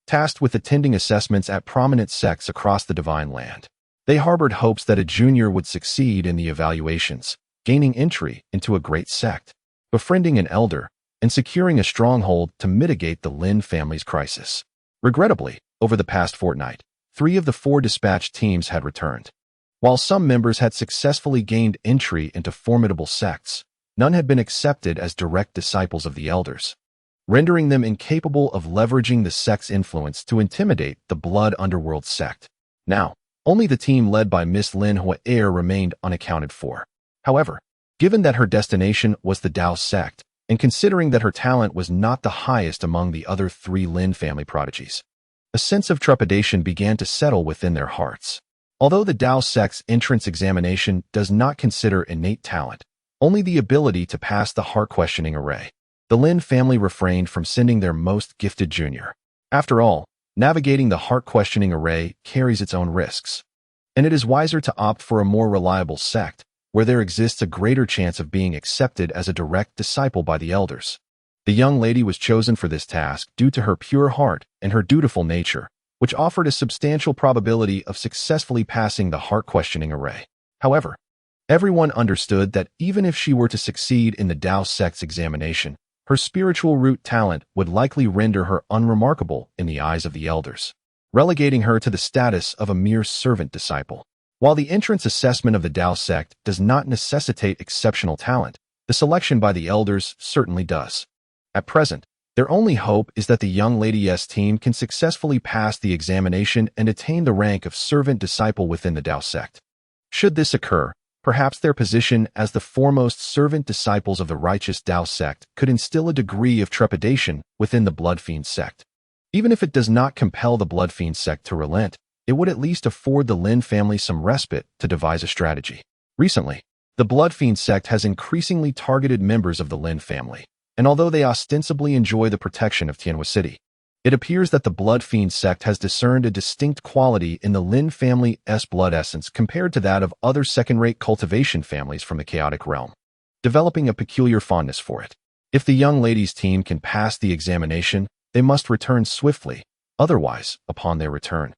tasked with attending assessments at prominent sects across the Divine Land. They harbored hopes that a junior would succeed in the evaluations, gaining entry into a great sect, befriending an elder, and securing a stronghold to mitigate the Lin family's crisis. Regrettably, over the past fortnight, 3 of the 4 dispatched teams had returned. While some members had successfully gained entry into formidable sects, none had been accepted as direct disciples of the elders, rendering them incapable of leveraging the sect's influence to intimidate the Blood Underworld sect. Now, only the team led by Miss Lin Huaer remained unaccounted for. However, given that her destination was the Dao sect, and considering that her talent was not the highest among the other 3 Lin family prodigies, a sense of trepidation began to settle within their hearts. Although the Dao sect's entrance examination does not consider innate talent, only the ability to pass the heart-questioning array, the Lin family refrained from sending their most gifted junior. After all, navigating the heart-questioning array carries its own risks, and it is wiser to opt for a more reliable sect, where there exists a greater chance of being accepted as a direct disciple by the elders. The young lady was chosen for this task due to her pure heart and her dutiful nature, which offered a substantial probability of successfully passing the heart-questioning array. However, everyone understood that even if she were to succeed in the Dao sect's examination, her spiritual root talent would likely render her unremarkable in the eyes of the elders, relegating her to the status of a mere servant disciple. While the entrance assessment of the Dao sect does not necessitate exceptional talent, the selection by the elders certainly does. At present, their only hope is that the young lady's team can successfully pass the examination and attain the rank of servant disciple within the Dao sect. Should this occur, perhaps their position as the foremost servant disciples of the righteous Dao sect could instill a degree of trepidation within the Bloodfiend sect. Even if it does not compel the Bloodfiend sect to relent, it would at least afford the Lin family some respite to devise a strategy. Recently, the Bloodfiend sect has increasingly targeted members of the Lin family, and although they ostensibly enjoy the protection of Tianhua City, it appears that the Bloodfiend sect has discerned a distinct quality in the Lin family's blood essence compared to that of other second-rate cultivation families from the chaotic realm, developing a peculiar fondness for it. If the young lady's team can pass the examination, they must return swiftly. Otherwise, upon their return,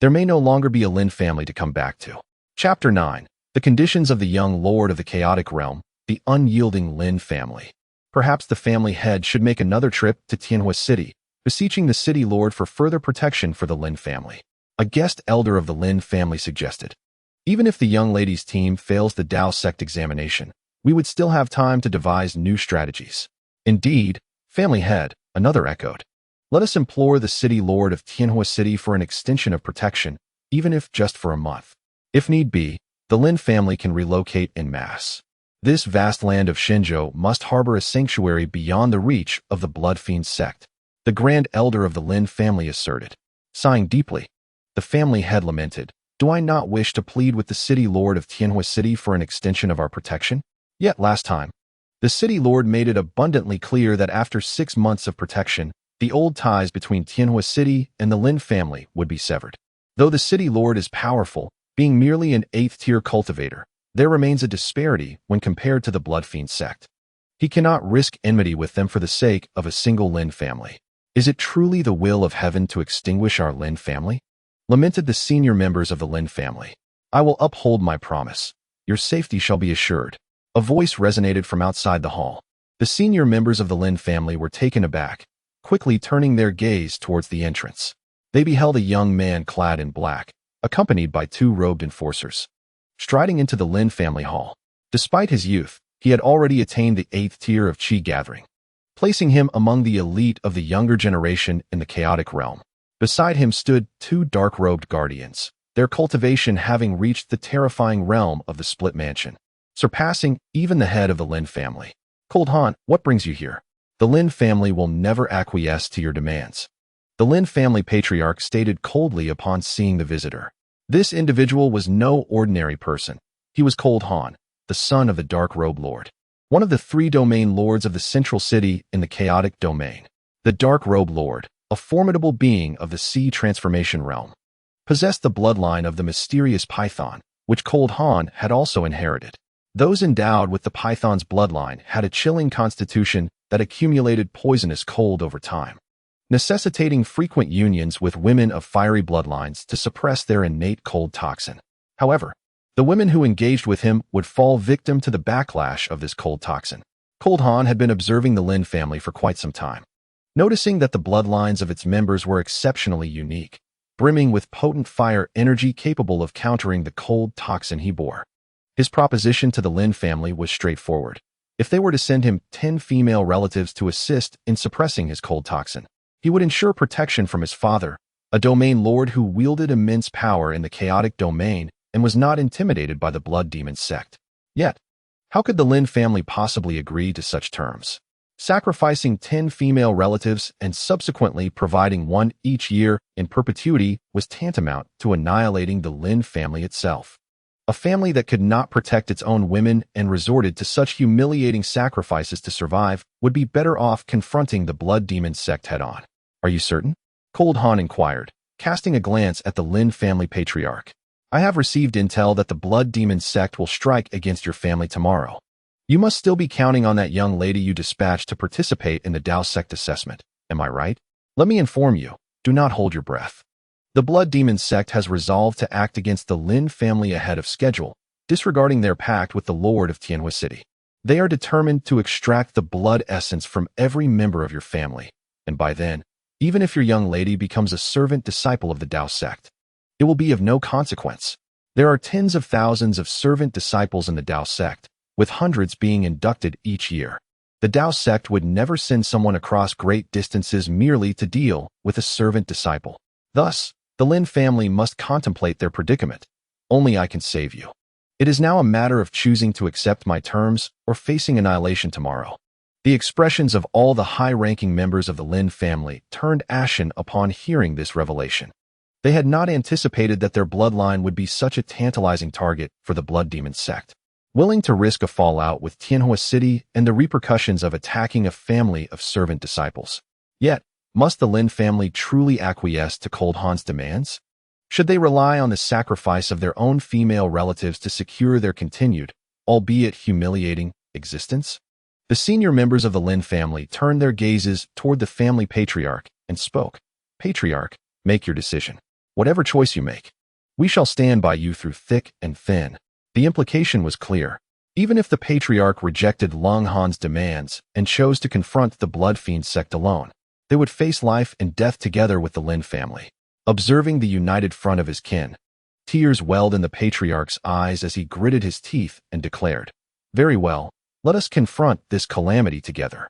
there may no longer be a Lin family to come back to. Chapter 9. The conditions of the young lord of the chaotic realm, the unyielding Lin family. Perhaps the family head should make another trip to Tianhua City, beseeching the city lord for further protection for the Lin family. A guest elder of the Lin family suggested. Even if the young lady's team fails the Dao sect examination, we would still have time to devise new strategies. Indeed, family head, another echoed. Let us implore the city lord of Tianhua City for an extension of protection, even if just for a month. If need be, the Lin family can relocate en masse. This vast land of Shenzhou must harbor a sanctuary beyond the reach of the Bloodfiend sect, the grand elder of the Lin family asserted. Sighing deeply, the family head lamented, "Do I not wish to plead with the city lord of Tianhua City for an extension of our protection? Yet last time, the city lord made it abundantly clear that after 6 months of protection, the old ties between Tianhua City and the Lin family would be severed. Though the city lord is powerful, being merely an 8th-tier cultivator, there remains a disparity when compared to the Bloodfiend sect. He cannot risk enmity with them for the sake of a single Lin family. Is it truly the will of heaven to extinguish our Lin family? Lamented the senior members of the Lin family. I will uphold my promise. Your safety shall be assured. A voice resonated from outside the hall. The senior members of the Lin family were taken aback, quickly turning their gaze towards the entrance. They beheld a young man clad in black, accompanied by two robed enforcers, striding into the Lin family hall. Despite his youth, he had already attained the 8th tier of Qi gathering, placing him among the elite of the younger generation in the chaotic realm. Beside him stood two dark-robed guardians, their cultivation having reached the terrifying realm of the Split Mansion, surpassing even the head of the Lin family. Cold Han, what brings you here? The Lin family will never acquiesce to your demands. The Lin family patriarch stated coldly upon seeing the visitor. This individual was no ordinary person. He was Cold Han, the son of the Dark Robe Lord, one of the 3 domain lords of the central city in the chaotic domain. The Dark Robe Lord, a formidable being of the sea transformation realm, possessed the bloodline of the mysterious Python, which Cold Han had also inherited. Those endowed with the Python's bloodline had a chilling constitution that accumulated poisonous cold over time, necessitating frequent unions with women of fiery bloodlines to suppress their innate cold toxin. However, the women who engaged with him would fall victim to the backlash of this cold toxin. Cold Han had been observing the Lin family for quite some time, noticing that the bloodlines of its members were exceptionally unique, brimming with potent fire energy capable of countering the cold toxin he bore. His proposition to the Lin family was straightforward. If they were to send him 10 female relatives to assist in suppressing his cold toxin, he would ensure protection from his father, a domain lord who wielded immense power in the chaotic domain and was not intimidated by the Blood Demon Sect. Yet, how could the Lin family possibly agree to such terms? Sacrificing 10 female relatives and subsequently providing one each year in perpetuity was tantamount to annihilating the Lin family itself. A family that could not protect its own women and resorted to such humiliating sacrifices to survive would be better off confronting the Blood Demon Sect head-on. Are you certain? Cold Han inquired, casting a glance at the Lin family patriarch. I have received intel that the Blood Demon Sect will strike against your family tomorrow. You must still be counting on that young lady you dispatched to participate in the Dao Sect assessment. Am I right? Let me inform you, do not hold your breath. The Blood Demon Sect has resolved to act against the Lin family ahead of schedule, disregarding their pact with the Lord of Tianhua City. They are determined to extract the blood essence from every member of your family, and by then, even if your young lady becomes a servant disciple of the Dao Sect, it will be of no consequence. There are tens of thousands of servant disciples in the Dao Sect, with hundreds being inducted each year. The Dao Sect would never send someone across great distances merely to deal with a servant disciple. Thus, the Lin family must contemplate their predicament. Only I can save you. It is now a matter of choosing to accept my terms or facing annihilation tomorrow. The expressions of all the high-ranking members of the Lin family turned ashen upon hearing this revelation. They had not anticipated that their bloodline would be such a tantalizing target for the Blood Demon Sect, willing to risk a fallout with Tianhua City and the repercussions of attacking a family of servant disciples. Yet, must the Lin family truly acquiesce to Cold Han's demands? Should they rely on the sacrifice of their own female relatives to secure their continued, albeit humiliating, existence? The senior members of the Lin family turned their gazes toward the family patriarch and spoke. Patriarch, make your decision. Whatever choice you make, we shall stand by you through thick and thin. The implication was clear. Even if the patriarch rejected Long Han's demands and chose to confront the Blood Fiend sect alone, they would face life and death together with the Lin family. Observing the united front of his kin, tears welled in the patriarch's eyes as he gritted his teeth and declared, "Very well, let us confront this calamity together."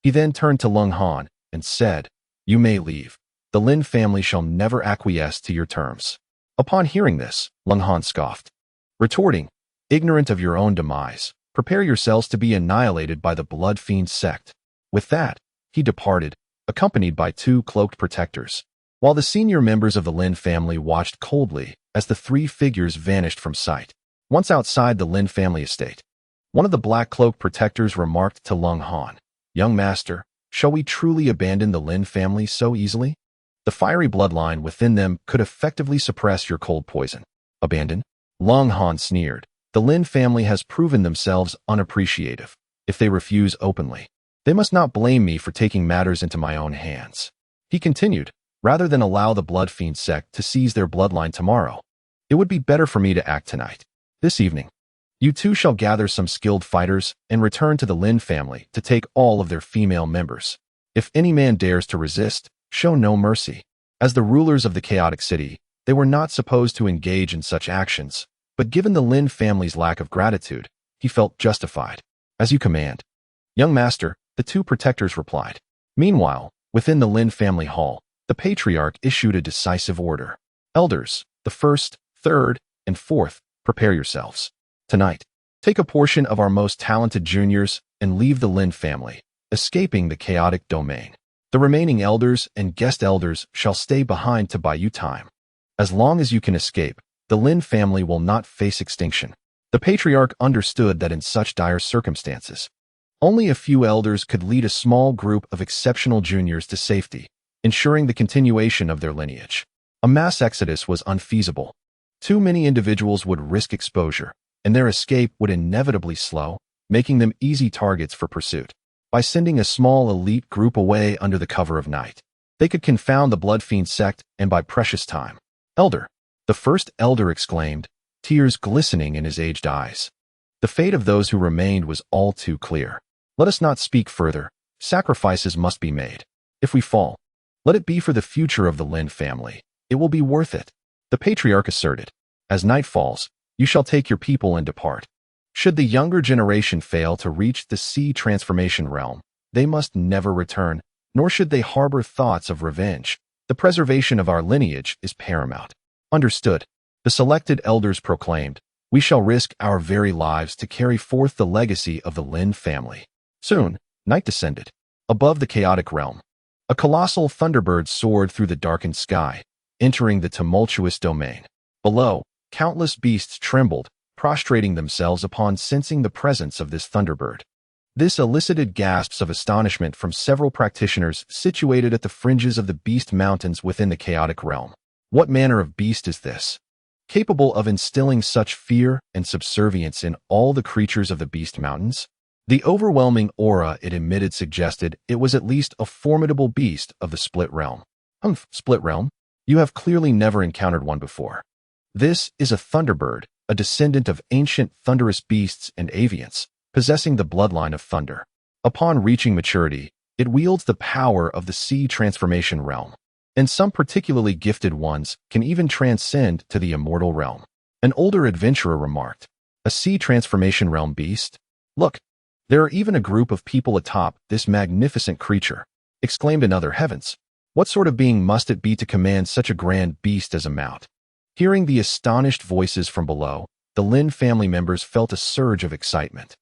He then turned to Lung Han and said, "You may leave. The Lin family shall never acquiesce to your terms." Upon hearing this, Lung Han scoffed, retorting, "Ignorant of your own demise, prepare yourselves to be annihilated by the Blood Fiend sect." With that, he departed, accompanied by 2 cloaked protectors, while the senior members of the Lin family watched coldly as the 3 figures vanished from sight. Once outside the Lin family estate, one of the black cloaked protectors remarked to Lung Han, "Young master, shall we truly abandon the Lin family so easily? The fiery bloodline within them could effectively suppress your cold poison." Abandon? Lung Han sneered. The Lin family has proven themselves unappreciative. If they refuse openly, they must not blame me for taking matters into my own hands. He continued, "Rather than allow the Blood Fiend sect to seize their bloodline tomorrow, it would be better for me to act tonight. This evening, you two shall gather some skilled fighters and return to the Lin family to take all of their female members. If any man dares to resist, show no mercy." As the rulers of the chaotic city, they were not supposed to engage in such actions, but given the Lin family's lack of gratitude, he felt justified. "As you command, young master," the two protectors replied. Meanwhile, within the Lin family hall, the patriarch issued a decisive order. "Elders, the first, third, and fourth, prepare yourselves. Tonight, take a portion of our most talented juniors and leave the Lin family, escaping the chaotic domain. The remaining elders and guest elders shall stay behind to buy you time. As long as you can escape, the Lin family will not face extinction." The patriarch understood that in such dire circumstances, only a few elders could lead a small group of exceptional juniors to safety, ensuring the continuation of their lineage. A mass exodus was unfeasible. Too many individuals would risk exposure, and their escape would inevitably slow, making them easy targets for pursuit. By sending a small elite group away under the cover of night, they could confound the Blood Fiend sect and buy precious time. "Elder," the first elder exclaimed, tears glistening in his aged eyes. The fate of those who remained was all too clear. "Let us not speak further. Sacrifices must be made. If we fall, let it be for the future of the Lin family. It will be worth it," the patriarch asserted. "As night falls, you shall take your people and depart. Should the younger generation fail to reach the sea transformation realm, they must never return, nor should they harbor thoughts of revenge. The preservation of our lineage is paramount." "Understood," the selected elders proclaimed. "We shall risk our very lives to carry forth the legacy of the Lin family." Soon, night descended. Above the chaotic realm, a colossal thunderbird soared through the darkened sky, entering the tumultuous domain. Below, countless beasts trembled, prostrating themselves upon sensing the presence of this thunderbird. This elicited gasps of astonishment from several practitioners situated at the fringes of the beast mountains within the chaotic realm. What manner of beast is this, capable of instilling such fear and subservience in all the creatures of the beast mountains? The overwhelming aura it emitted suggested it was at least a formidable beast of the Split Realm. Split Realm? You have clearly never encountered one before. This is a thunderbird, a descendant of ancient thunderous beasts and avians, possessing the bloodline of thunder. Upon reaching maturity, it wields the power of the sea transformation realm, and some particularly gifted ones can even transcend to the immortal realm. An older adventurer remarked, "A sea transformation realm beast? Look, there are even a group of people atop this magnificent creature," exclaimed another. "Heavens, what sort of being must it be to command such a grand beast as a mount?" Hearing the astonished voices from below, the Lin family members felt a surge of excitement.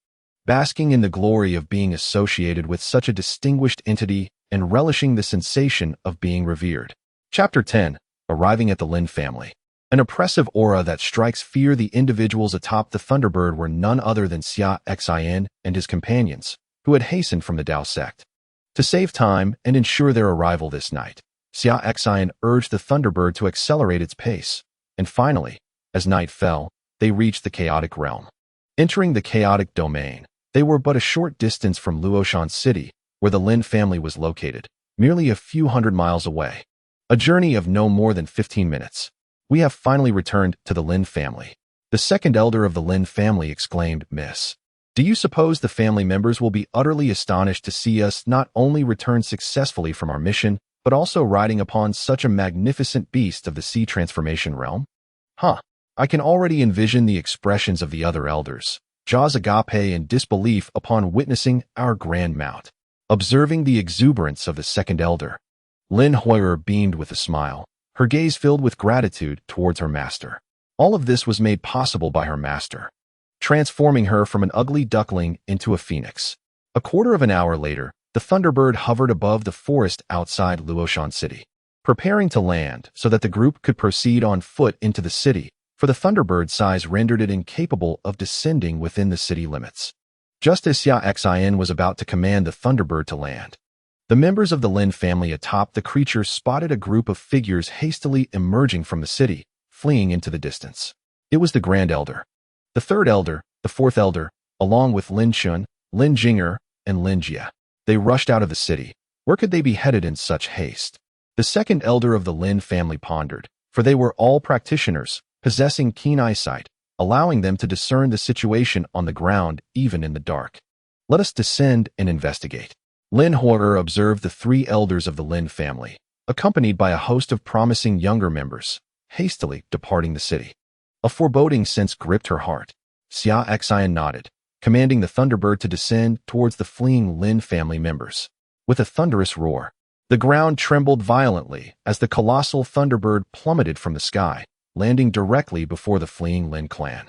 Basking in the glory of being associated with such a distinguished entity and relishing the sensation of being revered. Chapter 10. Arriving at the Lin family. An oppressive aura that strikes fear. The individuals atop the Thunderbird were none other than Xia Xin and his companions, who had hastened from the Dao sect. To save time and ensure their arrival this night, Xia Xin urged the Thunderbird to accelerate its pace, and finally, as night fell, they reached the chaotic realm. Entering the chaotic domain, they were but a short distance from Luoshan City, where the Lin family was located, merely a few hundred miles away. A journey of no more than 15 minutes. "We have finally returned to the Lin family," the second elder of the Lin family exclaimed. "Miss, do you suppose the family members will be utterly astonished to see us not only return successfully from our mission, but also riding upon such a magnificent beast of the sea transformation realm?" I can already envision the expressions of the other elders, jaws agape in disbelief upon witnessing our grand mount. Observing the exuberance of the second elder, Lin Hoyer beamed with a smile, her gaze filled with gratitude towards her master. All of this was made possible by her master, transforming her from an ugly duckling into a phoenix. A quarter of an hour later, the Thunderbird hovered above the forest outside Luoshan City, preparing to land so that the group could proceed on foot into the city, for the Thunderbird's size rendered it incapable of descending within the city limits. Just as Xia Xin was about to command the Thunderbird to land, the members of the Lin family atop the creature spotted a group of figures hastily emerging from the city, fleeing into the distance. It was the Grand Elder, the Third Elder, the Fourth Elder, along with Lin Chun, Lin Jinger, and Lin Jia. They rushed out of the city. Where could they be headed in such haste? The second elder of the Lin family pondered, for they were all practitioners, possessing keen eyesight, allowing them to discern the situation on the ground even in the dark. Let us descend and investigate. Lin Horror observed the three elders of the Lin family, accompanied by a host of promising younger members, hastily departing the city. A foreboding sense gripped her heart. Xia Xin nodded, commanding the Thunderbird to descend towards the fleeing Lin family members. With a thunderous roar, the ground trembled violently as the colossal Thunderbird plummeted from the sky, landing directly before the fleeing Lin clan.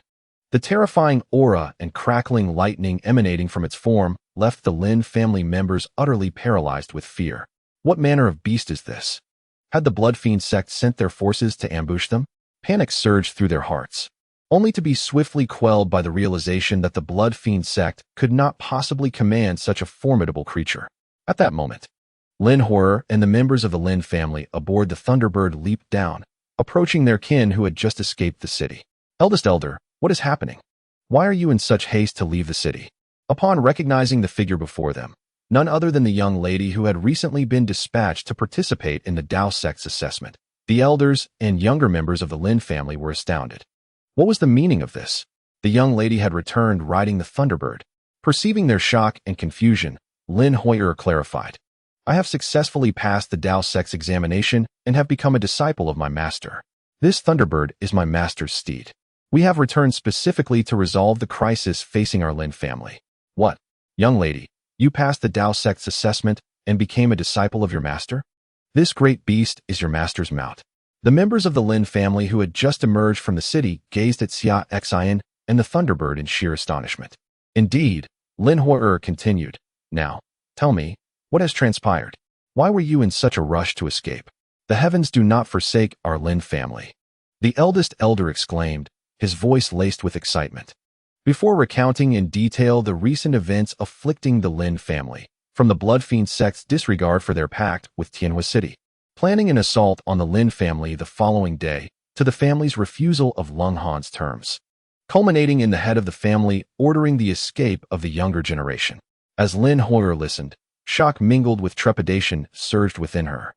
The terrifying aura and crackling lightning emanating from its form left the Lin family members utterly paralyzed with fear. What manner of beast is this? Had the Bloodfiend sect sent their forces to ambush them? Panic surged through their hearts, only to be swiftly quelled by the realization that the Bloodfiend sect could not possibly command such a formidable creature. At that moment, Lin Horror and the members of the Lin family aboard the Thunderbird leaped down, approaching their kin who had just escaped the city. Eldest Elder, what is happening? Why are you in such haste to leave the city? Upon recognizing the figure before them, none other than the young lady who had recently been dispatched to participate in the Demon Sect's assessment, the elders and younger members of the Lin family were astounded. What was the meaning of this? The young lady had returned riding the Thunderbird. Perceiving their shock and confusion, Lin Horror clarified. I have successfully passed the Demon Sect's examination and have become a disciple of my master. This Thunderbird is my master's steed. We have returned specifically to resolve the crisis facing our Lin family. What? Young lady, you passed the Demon Sect's assessment and became a disciple of your master? This great beast is your master's mount. The members of the Lin family who had just emerged from the city gazed at Xia Xin and the Thunderbird in sheer astonishment. Indeed, Lin Horror continued. Now, tell me, what has transpired? Why were you in such a rush to escape? The heavens do not forsake our Lin family. The eldest elder exclaimed, his voice laced with excitement. Before recounting in detail the recent events afflicting the Lin family, from the Bloodfiend sect's disregard for their pact with Tianhua City, planning an assault on the Lin family the following day, to the family's refusal of Lung Han's terms, culminating in the head of the family ordering the escape of the younger generation. As Lin Horror listened, shock mingled with trepidation surged within her.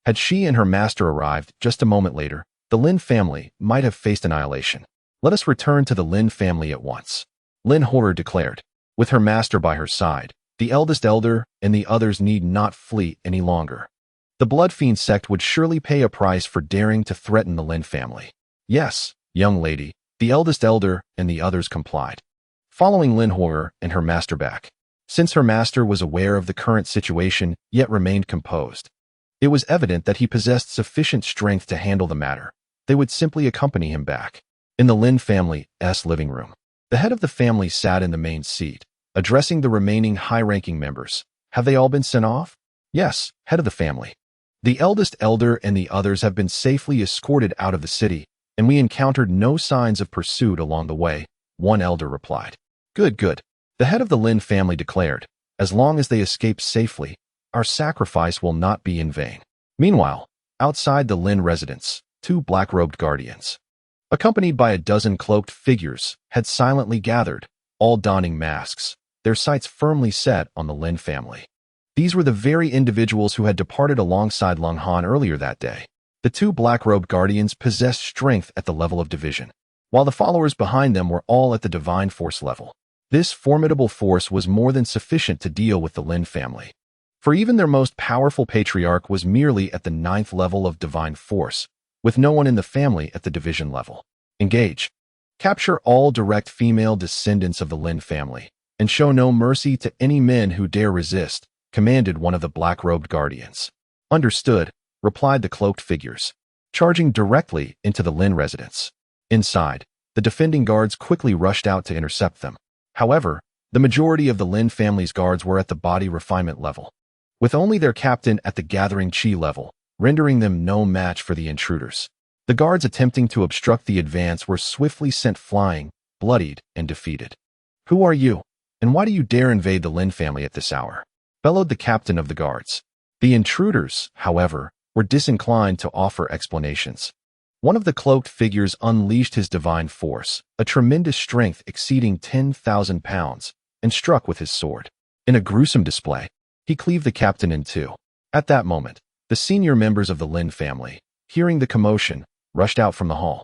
Had she and her master arrived just a moment later, the Lin family might have faced annihilation. Let us return to the Lin family at once, Lin Horror declared. With her master by her side, the eldest elder and the others need not flee any longer. The Bloodfiend sect would surely pay a price for daring to threaten the Lin family. Yes, young lady, the eldest elder and the others complied, following Lin Horror and her master back. Since her master was aware of the current situation yet remained composed, it was evident that he possessed sufficient strength to handle the matter. They would simply accompany him back. In the Lin family's living room, the head of the family sat in the main seat, addressing the remaining high-ranking members. Have they all been sent off? Yes, head of the family. The eldest elder and the others have been safely escorted out of the city, and we encountered no signs of pursuit along the way, one elder replied. Good, good. The head of the Lin family declared, as long as they escape safely, our sacrifice will not be in vain. Meanwhile, outside the Lin residence, two black-robed guardians, accompanied by a dozen cloaked figures, had silently gathered, all donning masks, their sights firmly set on the Lin family. These were the very individuals who had departed alongside Lung Han earlier that day. The two black-robed guardians possessed strength at the level of division, while the followers behind them were all at the divine force level. This formidable force was more than sufficient to deal with the Lin family, for even their most powerful patriarch was merely at the 9th level of divine force, with no one in the family at the division level. Engage. Capture all direct female descendants of the Lin family, and show no mercy to any men who dare resist, commanded one of the black-robed guardians. Understood, replied the cloaked figures, charging directly into the Lin residence. Inside, the defending guards quickly rushed out to intercept them. However, the majority of the Lin family's guards were at the body refinement level, with only their captain at the gathering chi level, rendering them no match for the intruders. The guards attempting to obstruct the advance were swiftly sent flying, bloodied, and defeated. Who are you, and why do you dare invade the Lin family at this hour? Bellowed the captain of the guards. The intruders, however, were disinclined to offer explanations. One of the cloaked figures unleashed his divine force, a tremendous strength exceeding 10,000 pounds, and struck with his sword. In a gruesome display, he cleaved the captain in two. At that moment, the The senior members of the Lin family, hearing the commotion, rushed out from the hall,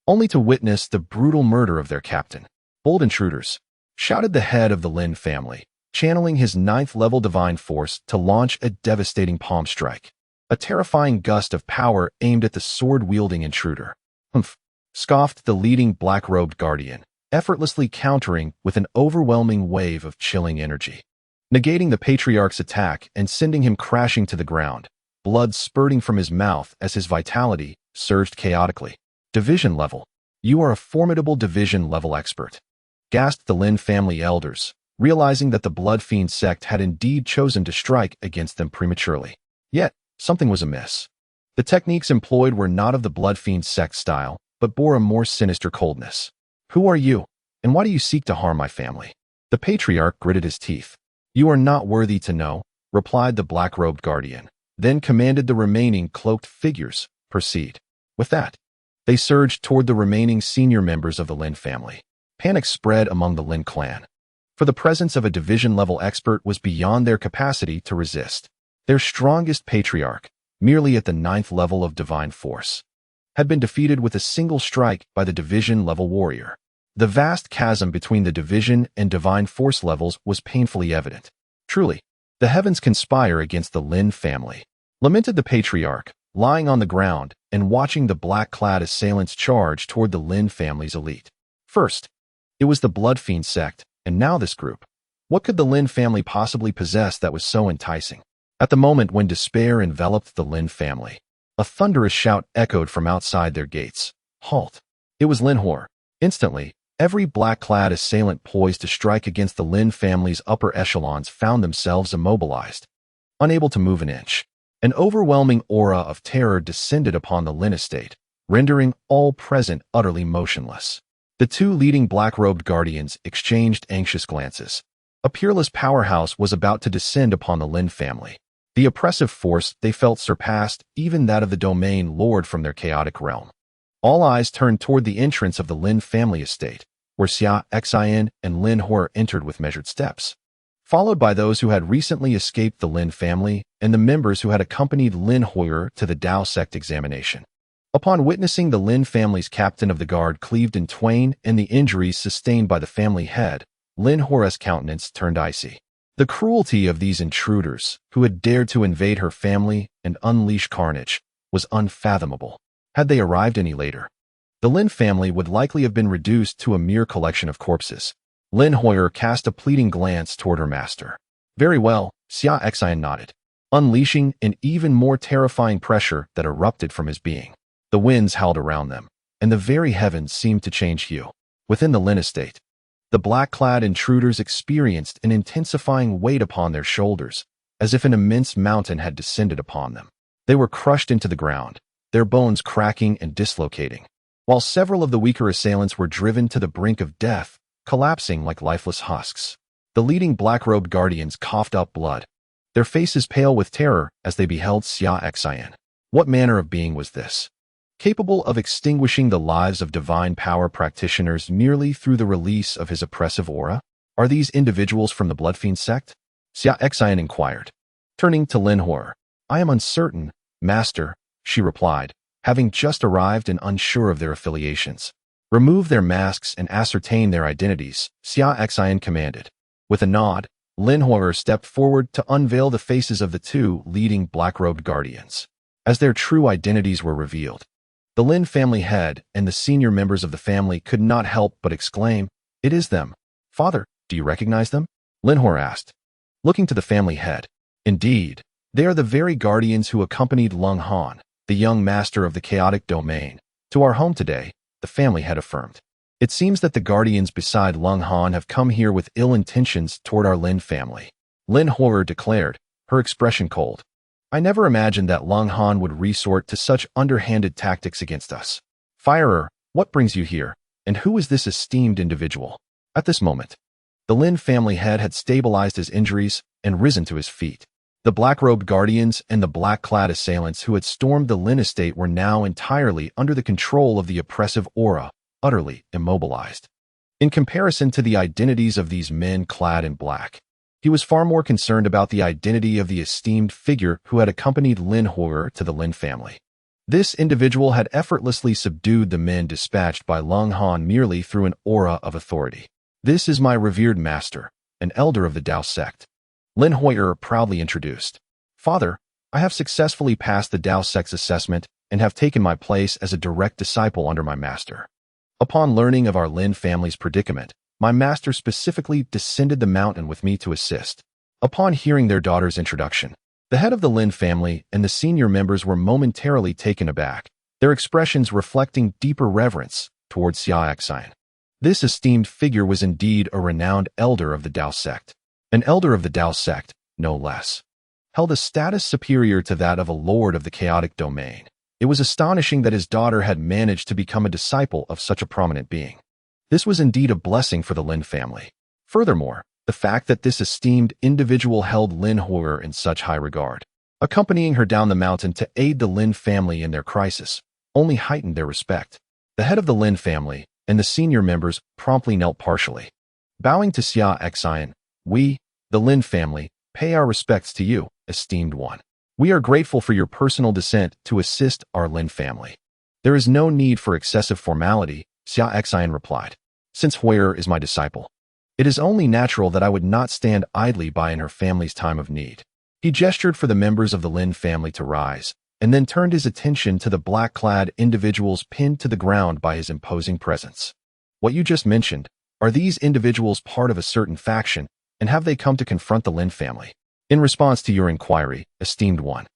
only to witness the brutal murder of their captain. "Bold intruders," shouted the head of the Lin family, channeling his 9th-level divine force to launch a devastating palm strike. A terrifying gust of power aimed at the sword-wielding intruder. "Humph," scoffed the leading black-robed guardian, effortlessly countering with an overwhelming wave of chilling energy, negating the patriarch's attack and sending him crashing to the ground, blood spurting from his mouth as his vitality surged chaotically. "Division level. You are a formidable division-level expert," gasped the Lin family elders, realizing that the Blood Fiend sect had indeed chosen to strike against them prematurely. Yet, something was amiss. The techniques employed were not of the Blood Fiend sect style, but bore a more sinister coldness. "Who are you, and why do you seek to harm my family?" The patriarch gritted his teeth. "You are not worthy to know," replied the black-robed guardian, then commanded the remaining cloaked figures, "Proceed." With that, they surged toward the remaining senior members of the Lin family. Panic spread among the Lin clan, for the presence of a division-level expert was beyond their capacity to resist. Their strongest patriarch, merely at the 9th level of divine force, had been defeated with a single strike by the division-level warrior. The vast chasm between the division and divine force levels was painfully evident. "Truly, the heavens conspire against the Lin family," lamented the patriarch, lying on the ground and watching the black-clad assailants charge toward the Lin family's elite. First, it was the Blood Fiend sect, and now this group. What could the Lin family possibly possess that was so enticing? At the moment when despair enveloped the Lin family, a thunderous shout echoed from outside their gates. "Halt!" It was Lin Hor. Instantly, every black-clad assailant poised to strike against the Lin family's upper echelons found themselves immobilized, unable to move an inch. An overwhelming aura of terror descended upon the Lin estate, rendering all present utterly motionless. The two leading black-robed guardians exchanged anxious glances. A peerless powerhouse was about to descend upon the Lin family. The oppressive force they felt surpassed even that of the domain lord from their chaotic realm. All eyes turned toward the entrance of the Lin family estate, where Xia Xin and Lin Hor entered with measured steps, followed by those who had recently escaped the Lin family and the members who had accompanied Lin Hor to the Dao sect examination. Upon witnessing the Lin family's captain of the guard cleaved in twain and the injuries sustained by the family head, Lin Hor's countenance turned icy. The cruelty of these intruders, who had dared to invade her family and unleash carnage, was unfathomable. Had they arrived any later, the Lin family would likely have been reduced to a mere collection of corpses. Lin Hor cast a pleading glance toward her master. "Very well," Xia Xin nodded, unleashing an even more terrifying pressure that erupted from his being. The winds howled around them, and the very heavens seemed to change hue. Within the Lin estate, the black-clad intruders experienced an intensifying weight upon their shoulders, as if an immense mountain had descended upon them. They were crushed into the ground, their bones cracking and dislocating, while several of the weaker assailants were driven to the brink of death, collapsing like lifeless husks. The leading black-robed guardians coughed up blood, their faces pale with terror as they beheld Xia Xin. What manner of being was this, capable of extinguishing the lives of divine power practitioners merely through the release of his oppressive aura? "Are these individuals from the Blood Fiend sect?" Xia Xin inquired, turning to Lin Hor. "I am uncertain, master," she replied, having just arrived and unsure of their affiliations. "Remove their masks and ascertain their identities," Xia Xin commanded. With a nod, Lin Hor stepped forward to unveil the faces of the two leading black-robed guardians. As their true identities were revealed, the Lin family head and the senior members of the family could not help but exclaim, "It is them." "Father, do you recognize them?" Lin Hor asked, looking to the family head. "Indeed, they are the very guardians who accompanied Lung Han, the young master of the chaotic domain, to our home today," the family head affirmed. "It seems that the guardians beside Lung Han have come here with ill intentions toward our Lin family," Lin Hor declared, her expression cold. "I never imagined that Lung Han would resort to such underhanded tactics against us. Firer, what brings you here, and who is this esteemed individual?" At this moment, the Lin family head had stabilized his injuries and risen to his feet. The black-robed guardians and the black-clad assailants who had stormed the Lin estate were now entirely under the control of the oppressive aura, utterly immobilized. In comparison to the identities of these men clad in black, He was far more concerned about the identity of the esteemed figure who had accompanied Lin Huo to the Lin family. This individual had effortlessly subdued the men dispatched by Lung Han merely through an aura of authority. "This is my revered master, an elder of the Dao sect," Lin Huo proudly introduced. "Father, I have successfully passed the Dao sect's assessment and have taken my place as a direct disciple under my master." Upon learning of our Lin family's predicament, my master specifically descended the mountain with me to assist. Upon hearing their daughter's introduction, the head of the Lin family and the senior members were momentarily taken aback, their expressions reflecting deeper reverence towards Xia Xin. This esteemed figure was indeed a renowned elder of the Dao sect. An elder of the Dao sect, no less, held a status superior to that of a lord of the chaotic domain. It was astonishing that his daughter had managed to become a disciple of such a prominent being. This was indeed a blessing for the Lin family. Furthermore, the fact that this esteemed individual held Lin Huo in such high regard, accompanying her down the mountain to aid the Lin family in their crisis, only heightened their respect. The head of the Lin family and the senior members promptly knelt partially. Bowing to Xia Xin, "We, the Lin family, pay our respects to you, esteemed one. We are grateful for your personal descent to assist our Lin family." "There is no need for excessive formality," Xia Xin replied. "Since Huo is my disciple, it is only natural that I would not stand idly by in her family's time of need." He gestured for the members of the Lin family to rise, and then turned his attention to the black-clad individuals pinned to the ground by his imposing presence. "What you just mentioned, are these individuals part of a certain faction, and have they come to confront the Lin family?" "In response to your inquiry, esteemed one,"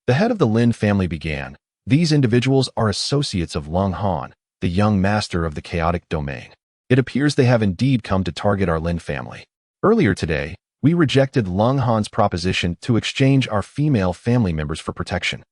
the head of the Lin family began, "these individuals are associates of Lung Han, the young master of the chaotic domain. It appears they have indeed come to target our Lin family. Earlier today, we rejected Lung Han's proposition to exchange our female family members for protection,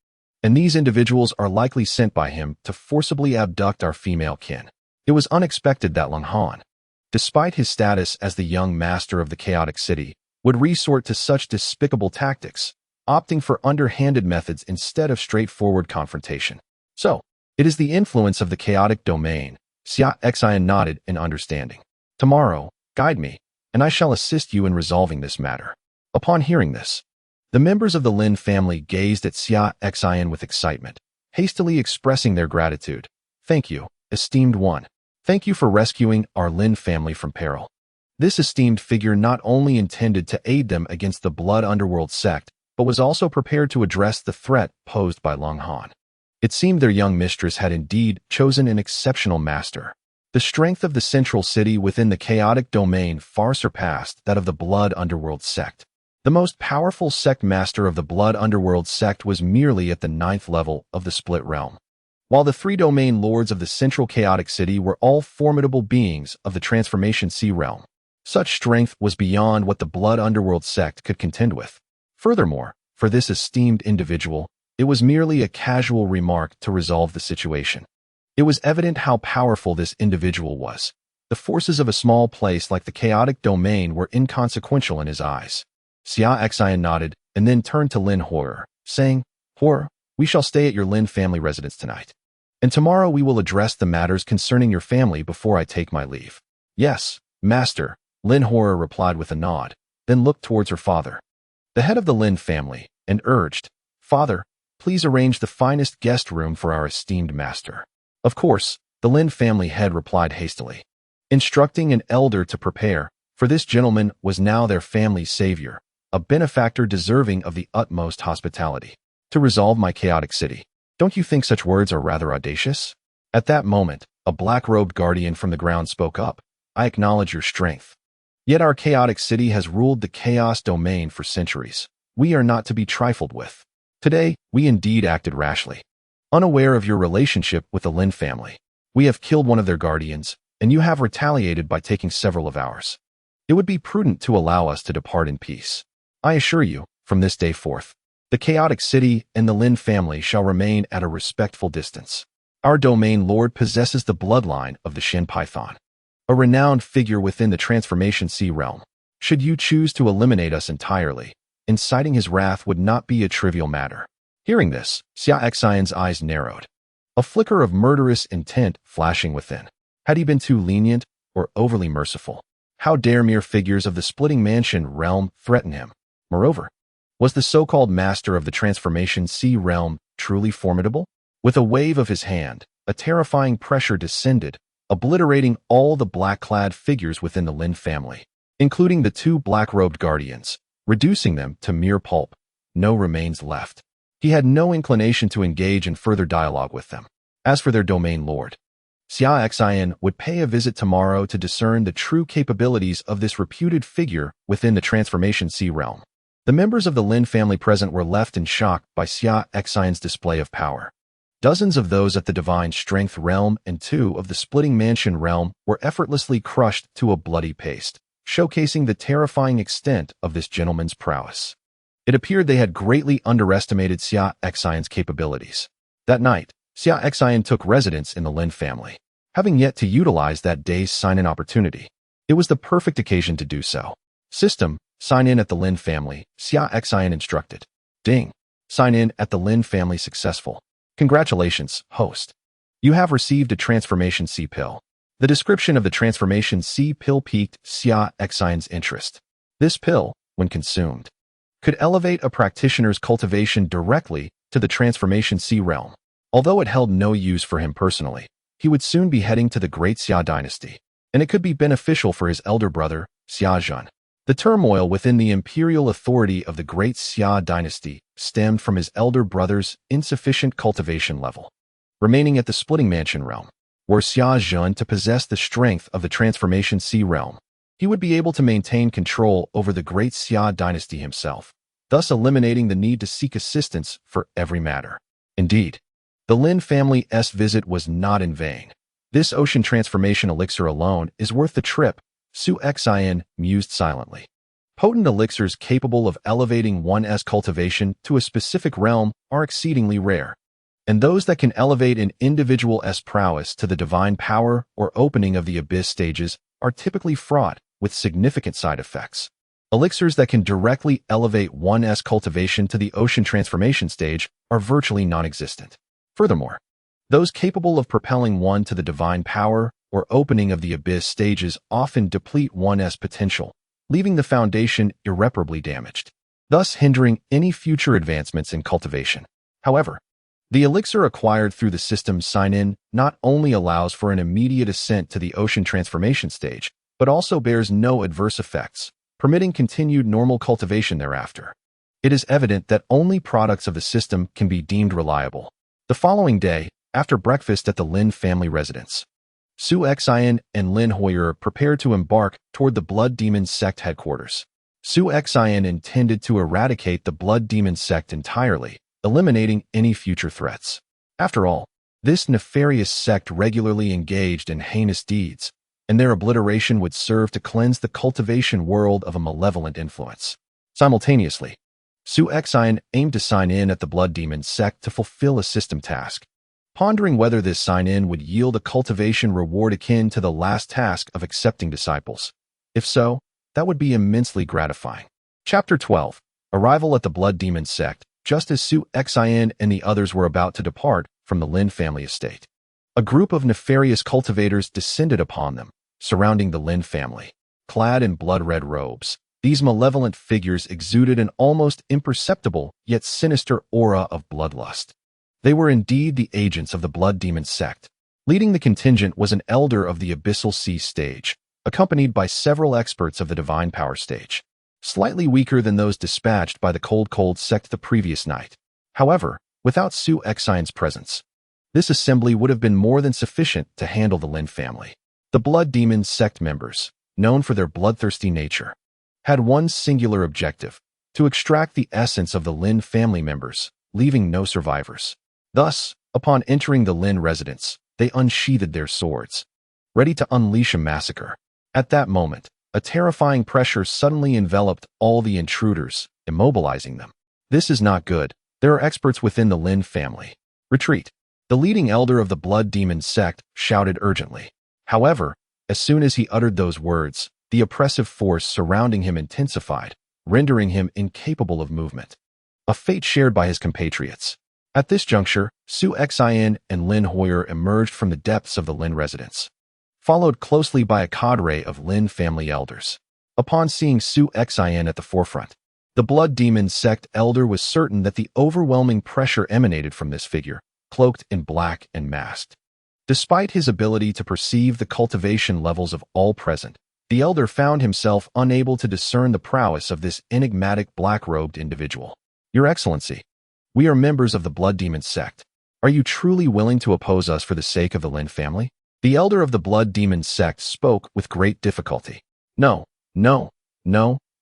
and these individuals are likely sent by him to forcibly abduct our female kin. It was unexpected that Lung Han, despite his status as the young master of the chaotic city, would resort to such despicable tactics, opting for underhanded methods instead of straightforward confrontation. So, it is the influence of the chaotic domain." Xia Xin nodded in understanding. "Tomorrow, guide me, and I shall assist you in resolving this matter." Upon hearing this, the members of the Lin family gazed at Xia Xin with excitement, hastily expressing their gratitude. "Thank you, esteemed one. Thank you for rescuing our Lin family from peril." This esteemed figure not only intended to aid them against the Blood Underworld sect, but was also prepared to address the threat posed by Lung Han. It seemed their young mistress had indeed chosen an exceptional master. The strength of the central city within the chaotic domain far surpassed that of the Blood Underworld sect. The most powerful sect master of the Blood Underworld sect was merely at the 9th level of the Split Realm, while the 3 domain lords of the central chaotic city were all formidable beings of the Transformation Sea realm. Such strength was beyond what the Blood Underworld sect could contend with. Furthermore, for this esteemed individual, it was merely a casual remark to resolve the situation. It was evident how powerful this individual was. The forces of a small place like the chaotic domain were inconsequential in his eyes. Xia Xin nodded and then turned to Lin Huo, saying, "Huo, we shall stay at your Lin family residence tonight, and tomorrow we will address the matters concerning your family before I take my leave." "Yes, master," Lin Huo replied with a nod, then looked towards her father, the head of the Lin family, and urged, "Father, please arrange the finest guest room for our esteemed master." "Of course," the Lin family head replied hastily, instructing an elder to prepare, for this gentleman was now their family's savior, a benefactor deserving of the utmost hospitality. "To resolve my chaotic city. Don't you think such words are rather audacious?" At that moment, a black-robed guardian from the ground spoke up. "I acknowledge your strength. Yet our chaotic city has ruled the chaos domain for centuries. We are not to be trifled with. Today, we indeed acted rashly. Unaware of your relationship with the Lin family, we have killed one of their guardians, and you have retaliated by taking several of ours. It would be prudent to allow us to depart in peace. I assure you, from this day forth, the chaotic city and the Lin family shall remain at a respectful distance. Our domain lord possesses the bloodline of the Shin Python, a renowned figure within the Transformation Sea realm. Should you choose to eliminate us entirely, inciting his wrath would not be a trivial matter." Hearing this, Xia Xin's eyes narrowed, a flicker of murderous intent flashing within. Had he been too lenient or overly merciful? How dare mere figures of the splitting mansion realm threaten him? Moreover, was the so-called master of the transformation sea realm truly formidable? With a wave of his hand, a terrifying pressure descended, obliterating all the black-clad figures within the Lin family, including the two black-robed guardians, reducing them to mere pulp. No remains left. He had no inclination to engage in further dialogue with them. As for their domain lord, Xia Xin would pay a visit tomorrow to discern the true capabilities of this reputed figure within the transformation sea realm. The members of the Lin family present were left in shock by Xia Xin's display of power. Dozens of those at the divine strength realm and 2 of the splitting mansion realm were effortlessly crushed to a bloody paste, showcasing the terrifying extent of this gentleman's prowess. It appeared they had greatly underestimated Xia Xin's capabilities. That night, Xia Xin took residence in the Lin family. Having yet to utilize that day's sign-in opportunity, it was the perfect occasion to do so. System, sign in at the Lin family, Xia Xin instructed. Ding. Sign in at the Lin family successful. Congratulations, host. You have received a transformation sea pill. The description of the transformation sea pill piqued Xia Xin's interest. This pill, when consumed, could elevate a practitioner's cultivation directly to the transformation sea realm. Although it held no use for him personally, he would soon be heading to the Great Xia dynasty, and it could be beneficial for his elder brother, Xia Xin. The turmoil within the imperial authority of the Great Xia dynasty stemmed from his elder brother's insufficient cultivation level. Remaining at the splitting mansion realm, were Xia Xin to possess the strength of the transformation sea realm, he would be able to maintain control over the Great Xia dynasty himself, thus eliminating the need to seek assistance for every matter. Indeed, the Lin family's visit was not in vain. This ocean transformation elixir alone is worth the trip, Xia Xin mused silently. Potent elixirs capable of elevating one's cultivation to a specific realm are exceedingly rare, and those that can elevate an individual's prowess to the divine power or opening of the abyss stages are typically fraught with significant side effects. Elixirs that can directly elevate one's cultivation to the ocean transformation stage are virtually non-existent. Furthermore, those capable of propelling one to the divine power or opening of the abyss stages often deplete one's potential, leaving the foundation irreparably damaged, thus hindering any future advancements in cultivation. However, the elixir acquired through the system's sign-in not only allows for an immediate ascent to the ocean transformation stage, but also bears no adverse effects, permitting continued normal cultivation thereafter. It is evident that only products of the system can be deemed reliable. The following day, after breakfast at the Lin family residence, Xia Xin and Lin Hoyer prepared to embark toward the Blood Demon Sect headquarters. Xia Xin intended to eradicate the Blood Demon Sect entirely, eliminating any future threats. After all, this nefarious sect regularly engaged in heinous deeds, and their obliteration would serve to cleanse the cultivation world of a malevolent influence. Simultaneously, Xia Xin aimed to sign in at the Blood Demon Sect to fulfill a system task, pondering whether this sign-in would yield a cultivation reward akin to the last task of accepting disciples. If so, that would be immensely gratifying. Chapter 12. Arrival at the Blood Demon Sect. Just as Xia Xin and the others were about to depart from the Lin family estate, a group of nefarious cultivators descended upon them, surrounding the Lin family. Clad in blood-red robes, these malevolent figures exuded an almost imperceptible yet sinister aura of bloodlust. They were indeed the agents of the Blood Demon Sect. Leading the contingent was an elder of the Abyssal Sea stage, accompanied by several experts of the Divine Power stage, slightly weaker than those dispatched by the Cold Sect the previous night. However, without Xia Xin's presence, this assembly would have been more than sufficient to handle the Lin family. The Blood Demon Sect members, known for their bloodthirsty nature, had one singular objective: to extract the essence of the Lin family members, leaving no survivors. Thus, upon entering the Lin residence, they unsheathed their swords, ready to unleash a massacre. At that moment, a terrifying pressure suddenly enveloped all the intruders, immobilizing them. This is not good. There are experts within the Lin family. Retreat. The leading elder of the Blood Demon Sect shouted urgently. However, as soon as he uttered those words, the oppressive force surrounding him intensified, rendering him incapable of movement. A fate shared by his compatriots. At this juncture, Xia Xin and Lin Hoyer emerged from the depths of the Lin residence. followed closely by a cadre of Lin family elders. Upon seeing Xia Xin at the forefront, the Blood Demon Sect elder was certain that the overwhelming pressure emanated from this figure, cloaked in black and masked. Despite his ability to perceive the cultivation levels of all present, the elder found himself unable to discern the prowess of this enigmatic black-robed individual. Your Excellency, we are members of the Blood Demon Sect. Are you truly willing to oppose us for the sake of the Lin family? The elder of the Blood Demon Sect spoke with great difficulty. No, Xia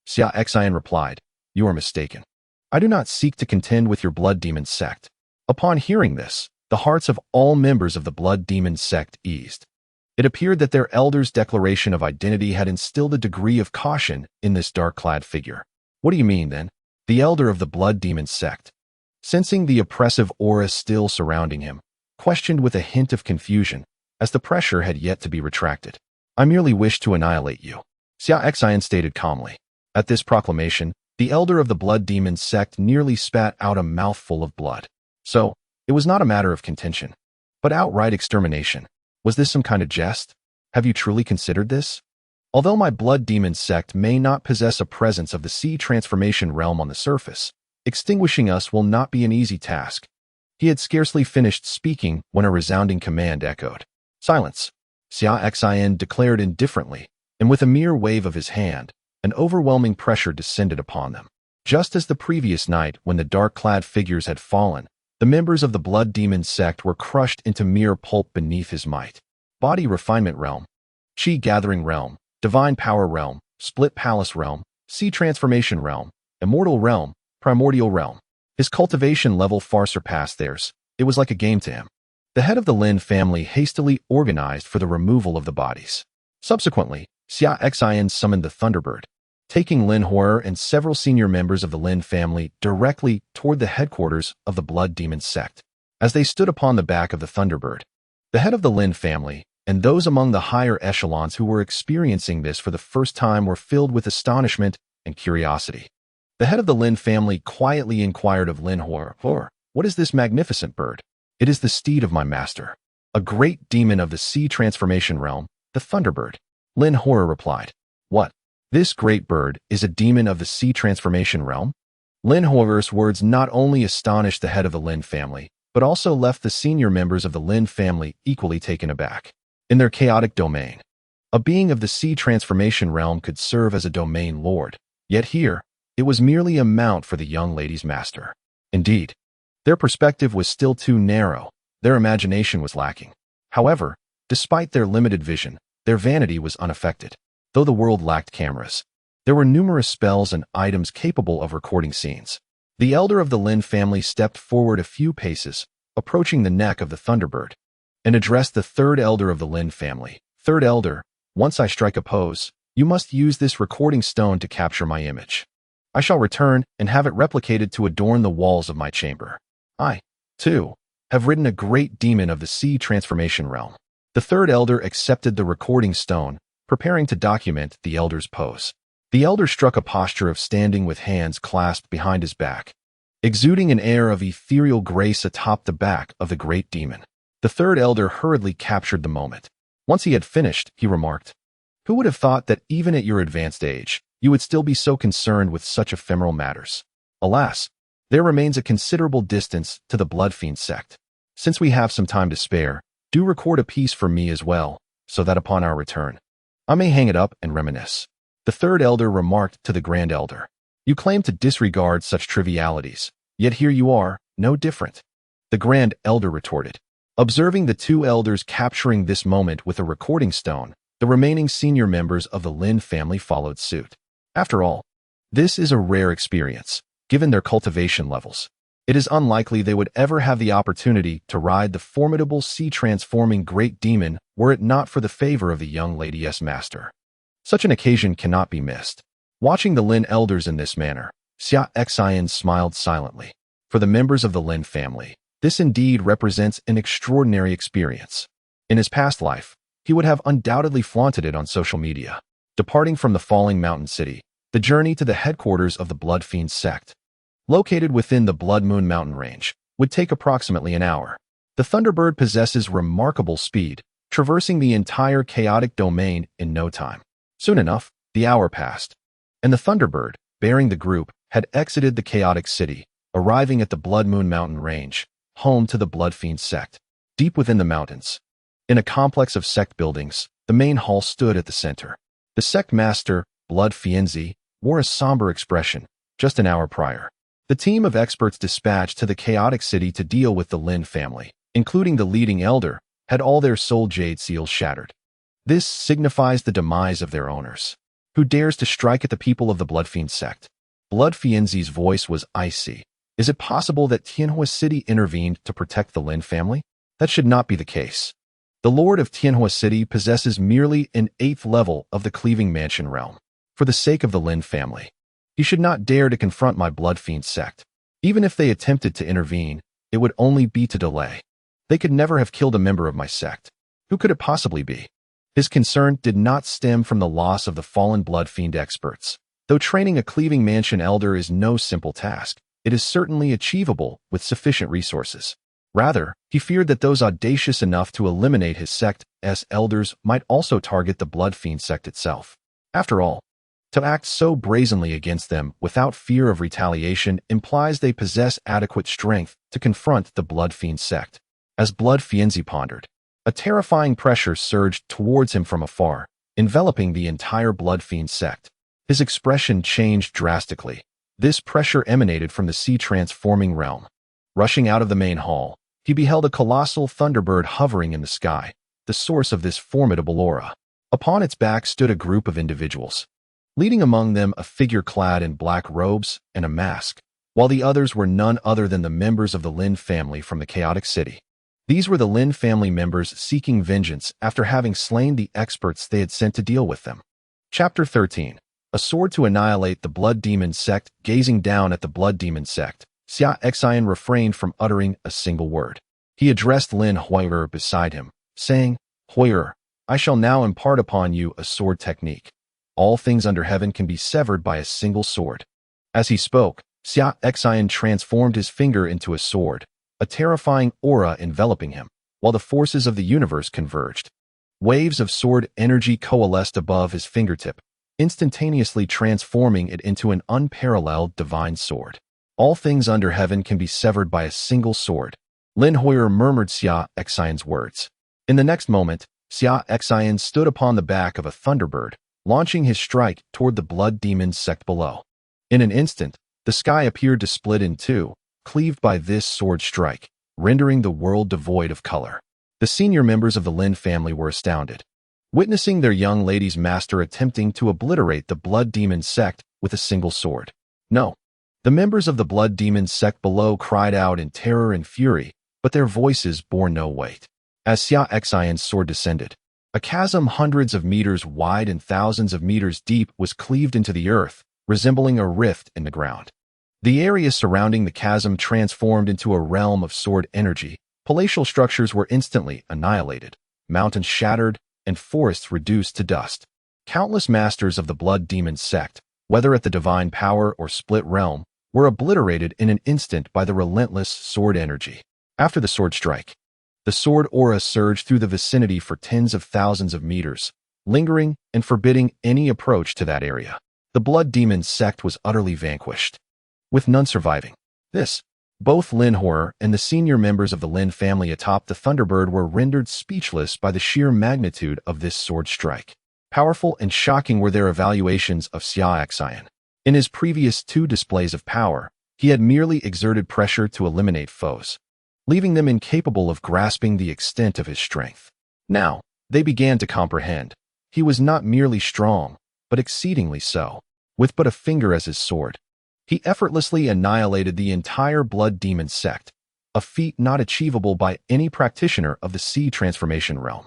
Xin replied. You are mistaken. I do not seek to contend with your Blood Demon Sect. Upon hearing this, the hearts of all members of the Blood Demon Sect eased. It appeared that their elder's declaration of identity had instilled a degree of caution in this dark-clad figure. What do you mean, then? The elder of the Blood Demon Sect, sensing the oppressive aura still surrounding him, questioned with a hint of confusion, as the pressure had yet to be retracted. I merely wish to annihilate you, Xia Xin stated calmly. At this proclamation, the elder of the Blood Demon Sect nearly spat out a mouthful of blood. So, it was not a matter of contention, but outright extermination. Was this some kind of jest? Have you truly considered this? Although my Blood Demon Sect may not possess a presence of the sea transformation realm on the surface, extinguishing us will not be an easy task. He had scarcely finished speaking when a resounding command echoed. Silence, Xia Xin declared indifferently, and with a mere wave of his hand, an overwhelming pressure descended upon them. Just as the previous night when the dark-clad figures had fallen, the members of the Blood Demon Sect were crushed into mere pulp beneath his might. Body Refinement Realm, Chi Gathering Realm, Divine Power Realm, Split Palace Realm, Sea Transformation Realm, Immortal Realm, Primordial Realm. His cultivation level far surpassed theirs. It was like a game to him. The head of the Lin family hastily organized for the removal of the bodies. Subsequently, Xia Xin summoned the Thunderbird, taking Lin Horror and several senior members of the Lin family directly toward the headquarters of the Blood Demon Sect. As they stood upon the back of the Thunderbird, the head of the Lin family and those among the higher echelons who were experiencing this for the first time were filled with astonishment and curiosity. The head of the Lin family quietly inquired of Lin Horror, "What is this magnificent bird?" "It is the steed of my master, a great demon of the sea transformation realm, the Thunderbird," Lin Horror replied. "What? This great bird is a demon of the sea transformation realm?" Lin Horror's words not only astonished the head of the Lin family, but also left the senior members of the Lin family equally taken aback. In their chaotic domain, a being of the sea transformation realm could serve as a domain lord, yet here, it was merely a mount for the young lady's master. Indeed, their perspective was still too narrow, their imagination was lacking. However, despite their limited vision, their vanity was unaffected. Though the world lacked cameras, there were numerous spells and items capable of recording scenes. The elder of the Lin family stepped forward a few paces, approaching the neck of the Thunderbird, and addressed the third elder of the Lin family. "Third elder, once I strike a pose, you must use this recording stone to capture my image. I shall return and have it replicated to adorn the walls of my chamber. I, too, have ridden a great demon of the sea transformation realm." The third elder accepted the recording stone, preparing to document the elder's pose. The elder struck a posture of standing with hands clasped behind his back, exuding an air of ethereal grace atop the back of the great demon. The third elder hurriedly captured the moment. Once he had finished, he remarked, "Who would have thought that even at your advanced age, you would still be so concerned with such ephemeral matters? Alas, there remains a considerable distance to the Bloodfiend sect. Since we have some time to spare, do record a piece for me as well, so that upon our return, I may hang it up and reminisce." The third elder remarked to the grand elder, "You claim to disregard such trivialities, yet here you are, no different." The grand elder retorted. Observing the two elders capturing this moment with a recording stone, the remaining senior members of the Lin family followed suit. After all, this is a rare experience, given their cultivation levels. It is unlikely they would ever have the opportunity to ride the formidable sea-transforming great demon were it not for the favor of the young lady's master. Such an occasion cannot be missed. Watching the Lin elders in this manner, Xia Xin smiled silently. For the members of the Lin family, this indeed represents an extraordinary experience. In his past life, he would have undoubtedly flaunted it on social media. Departing from the falling mountain city, the journey to the headquarters of the Bloodfiend sect, located within the Blood Moon mountain range, would take approximately an hour. The Thunderbird possesses remarkable speed, traversing the entire chaotic domain in no time. Soon enough, the hour passed, and the Thunderbird, bearing the group, had exited the chaotic city, arriving at the Blood Moon Mountain Range, home to the Blood Fiend Sect. Deep within the mountains, in a complex of sect buildings, the main hall stood at the center. The sect master, Blood Fienzi, wore a somber expression. Just an hour prior, the team of experts dispatched to the chaotic city to deal with the Lin family, including the leading elder, had all their soul jade seals shattered. This signifies the demise of their owners. Who dares to strike at the people of the Blood Fiend Sect? Blood Fienzi's voice was icy. Is it possible that Tianhua City intervened to protect the Lin family? That should not be the case. The Lord of Tianhua City possesses merely an 8th level of the Cleaving Mansion realm. For the sake of the Lin family, he should not dare to confront my Blood Fiend Sect. Even if they attempted to intervene, it would only be to delay. They could never have killed a member of my sect. Who could it possibly be? His concern did not stem from the loss of the fallen Blood Fiend experts. Though training a Cleaving Mansion elder is no simple task, it is certainly achievable with sufficient resources. Rather, he feared that those audacious enough to eliminate his sect's elders might also target the Blood Fiend Sect itself. After all, to act so brazenly against them without fear of retaliation implies they possess adequate strength to confront the Blood Fiend Sect. As Blood Fienzi pondered, a terrifying pressure surged towards him from afar, enveloping the entire Blood Fiend Sect. His expression changed drastically. This pressure emanated from the sea-transforming realm. Rushing out of the main hall, he beheld a colossal thunderbird hovering in the sky, the source of this formidable aura. Upon its back stood a group of individuals, leading among them a figure clad in black robes and a mask, while the others were none other than the members of the Lin family from the chaotic city. These were the Lin family members seeking vengeance after having slain the experts they had sent to deal with them. Chapter 13. A Sword to Annihilate the Blood Demon Sect. Gazing down at the Blood Demon Sect, Xia Xin refrained from uttering a single word. He addressed Lin Hui'er beside him, saying, Hui'er, I shall now impart upon you a sword technique. All things under heaven can be severed by a single sword. As he spoke, Xia Xin transformed his finger into a sword, a terrifying aura enveloping him, while the forces of the universe converged. Waves of sword energy coalesced above his fingertip, instantaneously transforming it into an unparalleled divine sword. All things under heaven can be severed by a single sword. Lin Hui'er murmured Xia Xin's words. In the next moment, Xia Xin stood upon the back of a thunderbird, launching his strike toward the Blood Demon Sect below. In an instant, the sky appeared to split in two, cleaved by this sword strike, rendering the world devoid of color. The senior members of the Lin family were astounded, witnessing their young lady's master attempting to obliterate the Blood Demon Sect with a single sword. No. The members of the Blood Demon Sect below cried out in terror and fury, but their voices bore no weight. As Xia Xin's sword descended, a chasm hundreds of meters wide and thousands of meters deep was cleaved into the earth, resembling a rift in the ground. The area surrounding the chasm transformed into a realm of sword energy. Palatial structures were instantly annihilated, mountains shattered, and forests reduced to dust. Countless masters of the Blood Demon Sect, whether at the Divine Power or Split Realm, were obliterated in an instant by the relentless sword energy. After the sword strike, the sword aura surged through the vicinity for tens of thousands of meters, lingering and forbidding any approach to that area. The Blood Demon Sect was utterly vanquished, with none surviving. Both Lin Hui'er and the senior members of the Lin family atop the Thunderbird were rendered speechless by the sheer magnitude of this sword strike. Powerful and shocking were their evaluations of Xia Xin. In his previous two displays of power, he had merely exerted pressure to eliminate foes, leaving them incapable of grasping the extent of his strength. Now, they began to comprehend. He was not merely strong, but exceedingly so. With but a finger as his sword, he effortlessly annihilated the entire Blood Demon Sect, a feat not achievable by any practitioner of the sea transformation realm.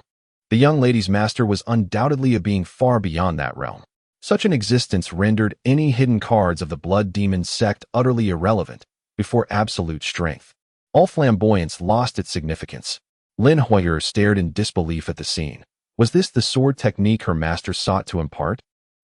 The young lady's master was undoubtedly a being far beyond that realm. Such an existence rendered any hidden cards of the Blood Demon Sect utterly irrelevant before absolute strength. All flamboyance lost its significance. Lin Hui'er stared in disbelief at the scene. Was this the sword technique her master sought to impart?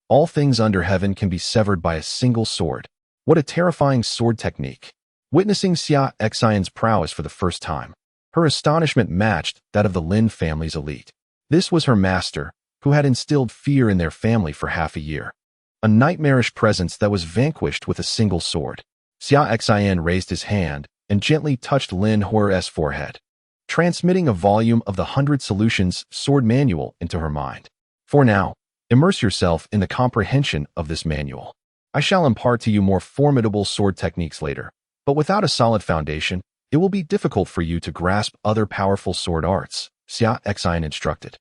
All things under heaven can be severed by a single sword. What a terrifying sword technique. Witnessing Xia Xin's prowess for the first time, her astonishment matched that of the Lin family's elite. This was her master, who had instilled fear in their family for half a year. A nightmarish presence that was vanquished with a single sword. Xia Xin raised his hand and gently touched Lin Huo's forehead, transmitting a volume of the 100 Solutions sword manual into her mind. For now, immerse yourself in the comprehension of this manual. I shall impart to you more formidable sword techniques later, but without a solid foundation, it will be difficult for you to grasp other powerful sword arts, Xia Xin instructed.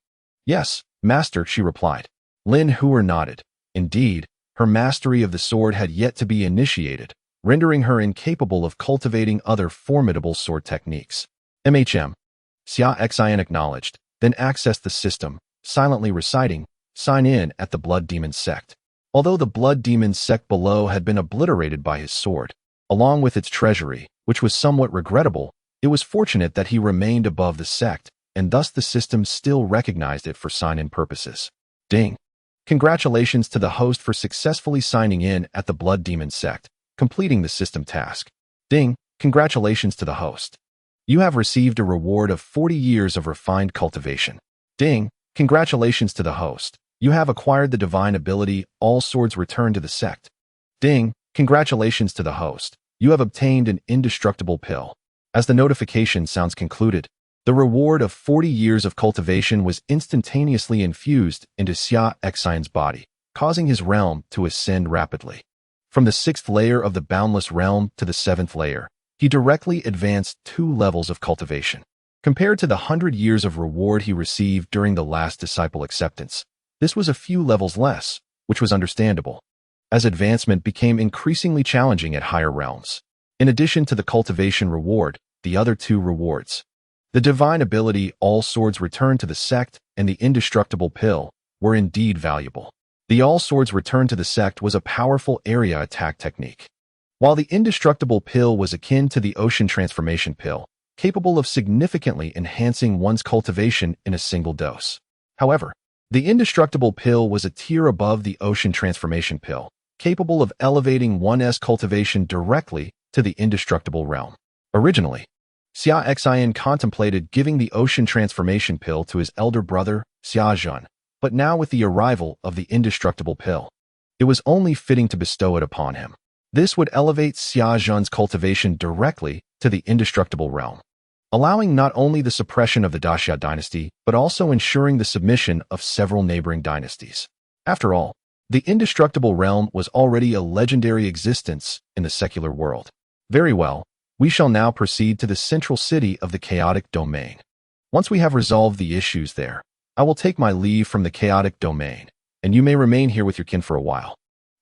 Yes, master, she replied. Lin Huo nodded. Indeed, her mastery of the sword had yet to be initiated, rendering her incapable of cultivating other formidable sword techniques. Xia Xin acknowledged, then accessed the system, silently reciting, "Sign in at the Blood Demon Sect." Although the Blood Demon Sect below had been obliterated by his sword, along with its treasury, which was somewhat regrettable, it was fortunate that he remained above the sect, and thus the system still recognized it for sign-in purposes. Ding! Congratulations to the host for successfully signing in at the Blood Demon Sect, completing the system task. Ding! Congratulations to the host. You have received a reward of 40 years of refined cultivation. Ding! Congratulations to the host. You have acquired the divine ability, All Swords Return to the Sect. Ding! Congratulations to the host. You have obtained an indestructible pill. As the notification sounds concluded, the reward of 40 years of cultivation was instantaneously infused into Xia Xin's body, causing his realm to ascend rapidly. From the 6th layer of the boundless realm to the 7th layer, he directly advanced 2 levels of cultivation. Compared to the 100 years of reward he received during the last disciple acceptance, this was a few levels less, which was understandable, as advancement became increasingly challenging at higher realms. In addition to the cultivation reward, the other 2 rewards, the divine ability All Swords Return to the Sect and the indestructible pill, were indeed valuable. The All Swords Return to the Sect was a powerful area attack technique, while the indestructible pill was akin to the ocean transformation pill, capable of significantly enhancing one's cultivation in a single dose. However, the indestructible pill was a tier above the ocean transformation pill, capable of elevating one's cultivation directly to the indestructible realm. Originally, Xia Xin contemplated giving the ocean transformation pill to his elder brother, Xia Xin, but now with the arrival of the indestructible pill, it was only fitting to bestow it upon him. This would elevate Xia Xin's cultivation directly to the indestructible realm, allowing not only the suppression of the Daxia dynasty, but also ensuring the submission of several neighboring dynasties. After all, the indestructible realm was already a legendary existence in the secular world. Very well, we shall now proceed to the central city of the chaotic domain. Once we have resolved the issues there, I will take my leave from the chaotic domain, and you may remain here with your kin for a while.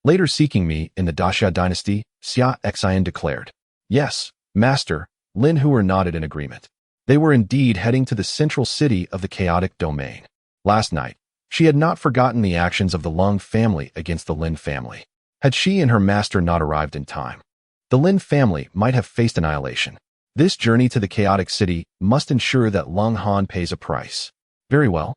Later seeking me in the Daxia dynasty, Xia Xin declared. Yes, master, Lin Huo nodded in agreement. They were indeed heading to the central city of the chaotic domain. Last night, she had not forgotten the actions of the Lung family against the Lin family. Had she and her master not arrived in time, the Lin family might have faced annihilation. This journey to the chaotic city must ensure that Lung Han pays a price. Very well.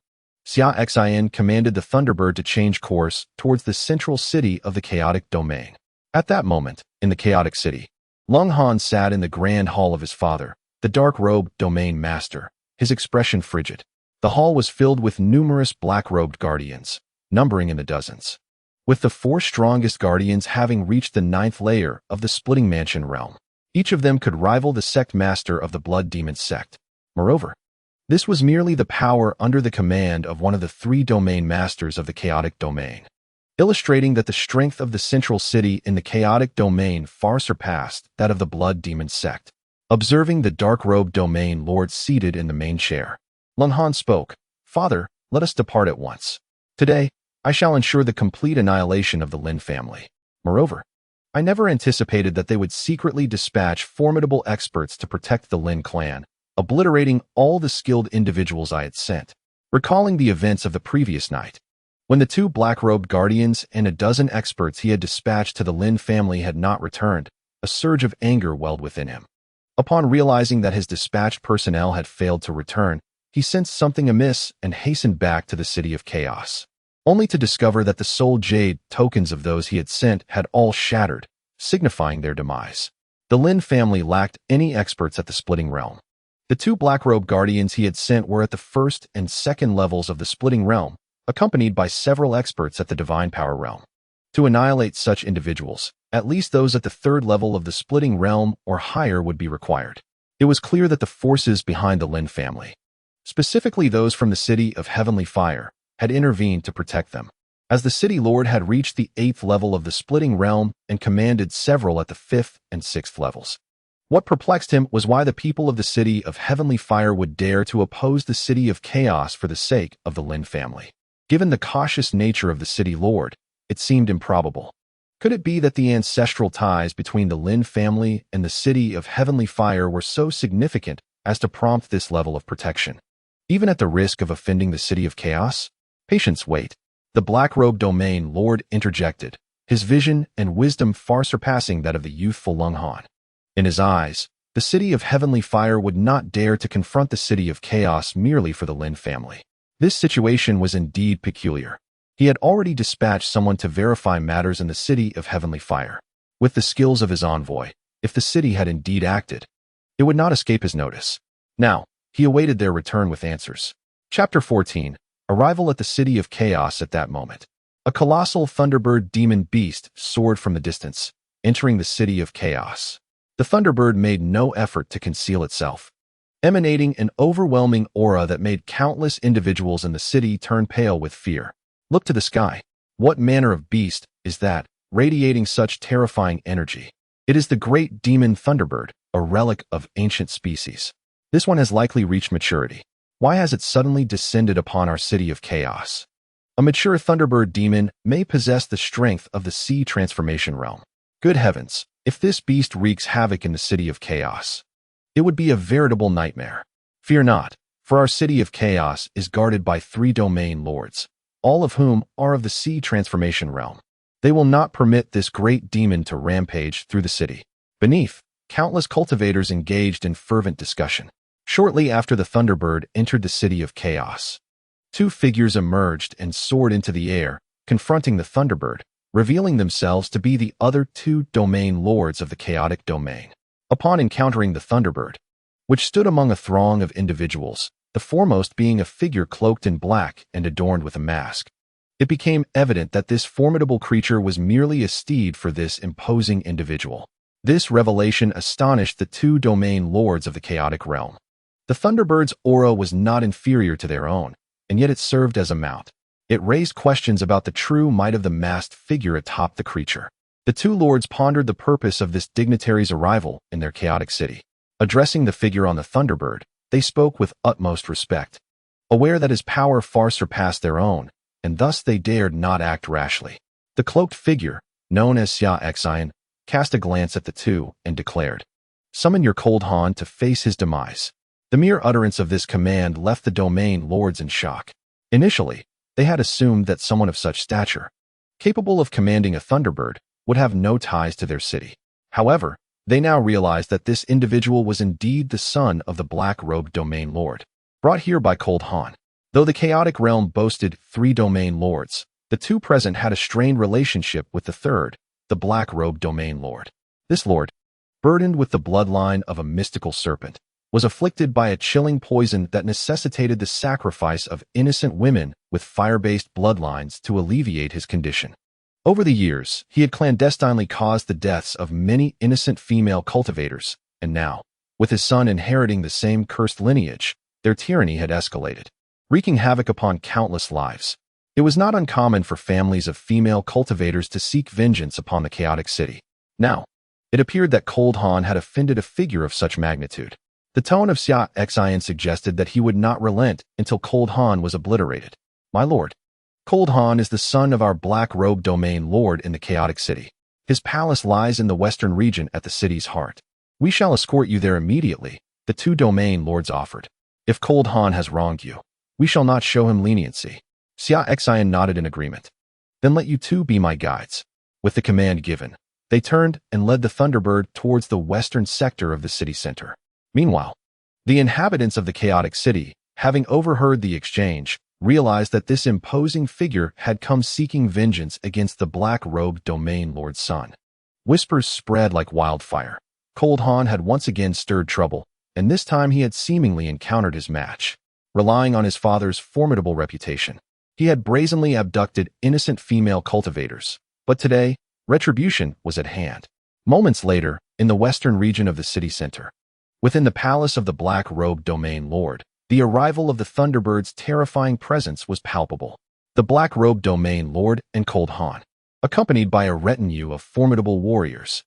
Xia Xin commanded the Thunderbird to change course towards the central city of the chaotic domain. At that moment, in the chaotic city, Lung Han sat in the grand hall of his father, the dark-robed domain master, his expression frigid. The hall was filled with numerous black-robed guardians, numbering in the dozens, with the 4 strongest guardians having reached the 9th layer of the Splitting Mansion realm. Each of them could rival the sect master of the Blood Demon Sect. Moreover, this was merely the power under the command of one of the 3 domain masters of the chaotic domain, illustrating that the strength of the central city in the chaotic domain far surpassed that of the Blood Demon Sect. Observing the dark-robed domain lord seated in the main chair, Lung Han spoke, "Father, let us depart at once. Today, I shall ensure the complete annihilation of the Lin family. Moreover, I never anticipated that they would secretly dispatch formidable experts to protect the Lin clan, obliterating all the skilled individuals I had sent." Recalling the events of the previous night, when the 2 black-robed guardians and a dozen experts he had dispatched to the Lin family had not returned, a surge of anger welled within him. Upon realizing that his dispatched personnel had failed to return, he sensed something amiss and hastened back to the City of Chaos, only to discover that the soul jade tokens of those he had sent had all shattered, signifying their demise. The Lin family lacked any experts at the Splitting Realm. The two black-robed guardians he had sent were at the first and second levels of the splitting realm, accompanied by several experts at the divine power realm. To annihilate such individuals, at least those at the third level of the splitting realm or higher would be required. It was clear that the forces behind the Lin family, specifically those from the city of Heavenly Fire, had intervened to protect them, as the city lord had reached the 8th level of the splitting realm and commanded several at the 5th and 6th levels. What perplexed him was why the people of the city of Heavenly Fire would dare to oppose the city of Chaos for the sake of the Lin family. Given the cautious nature of the city lord, it seemed improbable. Could it be that the ancestral ties between the Lin family and the city of Heavenly Fire were so significant as to prompt this level of protection? Even at the risk of offending the city of Chaos? Patience, wait. The black-robed domain lord interjected, his vision and wisdom far surpassing that of the youthful Lung Han. In his eyes, the city of Heavenly Fire would not dare to confront the city of Chaos merely for the Lin family. This situation was indeed peculiar. He had already dispatched someone to verify matters in the city of Heavenly Fire. With the skills of his envoy, if the city had indeed acted, it would not escape his notice. Now, he awaited their return with answers. Chapter 14. Arrival at the city of Chaos. At that moment, a colossal thunderbird demon beast soared from the distance, entering the city of Chaos. The thunderbird made no effort to conceal itself, emanating an overwhelming aura that made countless individuals in the city turn pale with fear. Look to the sky. What manner of beast is that, radiating such terrifying energy? It is the great demon thunderbird, a relic of ancient species. This one has likely reached maturity. Why has it suddenly descended upon our city of Chaos? A mature thunderbird demon may possess the strength of the sea transformation realm. Good heavens, if this beast wreaks havoc in the city of Chaos, it would be a veritable nightmare. Fear not, for our city of Chaos is guarded by 3 domain lords, all of whom are of the sea transformation realm. They will not permit this great demon to rampage through the city. Beneath, countless cultivators engaged in fervent discussion. Shortly after the Thunderbird entered the city of Chaos, 2 figures emerged and soared into the air, confronting the Thunderbird, revealing themselves to be the other 2 domain lords of the chaotic domain. Upon encountering the Thunderbird, which stood among a throng of individuals, the foremost being a figure cloaked in black and adorned with a mask, it became evident that this formidable creature was merely a steed for this imposing individual. This revelation astonished the 2 domain lords of the chaotic realm. The Thunderbird's aura was not inferior to their own, and yet it served as a mount. It raised questions about the true might of the masked figure atop the creature. The 2 lords pondered the purpose of this dignitary's arrival in their chaotic city. Addressing the figure on the Thunderbird, they spoke with utmost respect, aware that his power far surpassed their own, and thus they dared not act rashly. The cloaked figure, known as Xia Xin, cast a glance at the 2 and declared, "Summon your cold Han to face his demise." The mere utterance of this command left the domain lords in shock. Initially, they had assumed that someone of such stature, capable of commanding a Thunderbird, would have no ties to their city. However, they now realized that this individual was indeed the son of the black-robed domain lord, brought here by Cold Han. Though the chaotic realm boasted 3 domain lords, the 2 present had a strained relationship with the third, the black-robed domain lord. This lord, burdened with the bloodline of a mystical serpent, was afflicted by a chilling poison that necessitated the sacrifice of innocent women with fire-based bloodlines to alleviate his condition. Over the years, he had clandestinely caused the deaths of many innocent female cultivators, and now, with his son inheriting the same cursed lineage, their tyranny had escalated, wreaking havoc upon countless lives. It was not uncommon for families of female cultivators to seek vengeance upon the chaotic city. Now, it appeared that Cold Han had offended a figure of such magnitude. The tone of Xia Xin suggested that he would not relent until Cold Han was obliterated. "My lord, Cold Han is the son of our black-robed domain lord in the chaotic city. His palace lies in the western region at the city's heart. We shall escort you there immediately," the 2 domain lords offered. "If Cold Han has wronged you, we shall not show him leniency." Xia Xin nodded in agreement. "Then let you 2 be my guides." With the command given, they turned and led the Thunderbird towards the western sector of the city center. Meanwhile, the inhabitants of the chaotic city, having overheard the exchange, realized that this imposing figure had come seeking vengeance against the black-robed domain lord's son. Whispers spread like wildfire. Cold Han had once again stirred trouble, and this time he had seemingly encountered his match. Relying on his father's formidable reputation, he had brazenly abducted innocent female cultivators. But today, retribution was at hand. Moments later, in the western region of the city center, within the palace of the black-robed domain lord, the arrival of the Thunderbird's terrifying presence was palpable. The black-robed domain lord and Cold Han, accompanied by a retinue of formidable warriors,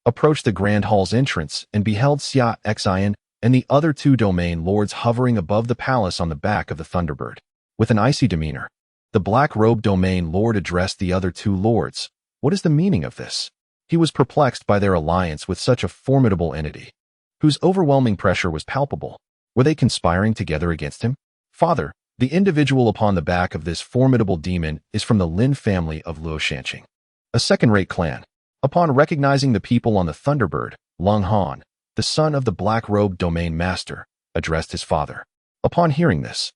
approached the Grand Hall's entrance and beheld Xia Xin and the other two domain lords hovering above the palace on the back of the Thunderbird. With an icy demeanor, the black-robed domain lord addressed the other two lords. What is the meaning of this? He was perplexed by their alliance with such a formidable entity, whose overwhelming pressure was palpable. Were they conspiring together against him? Father, the individual upon the back of this formidable demon is from the Lin family of Luoshanqing, a second-rate clan. Upon recognizing the people on the Thunderbird, Lung Han, the son of the black-robed domain master, addressed his father. Upon hearing this,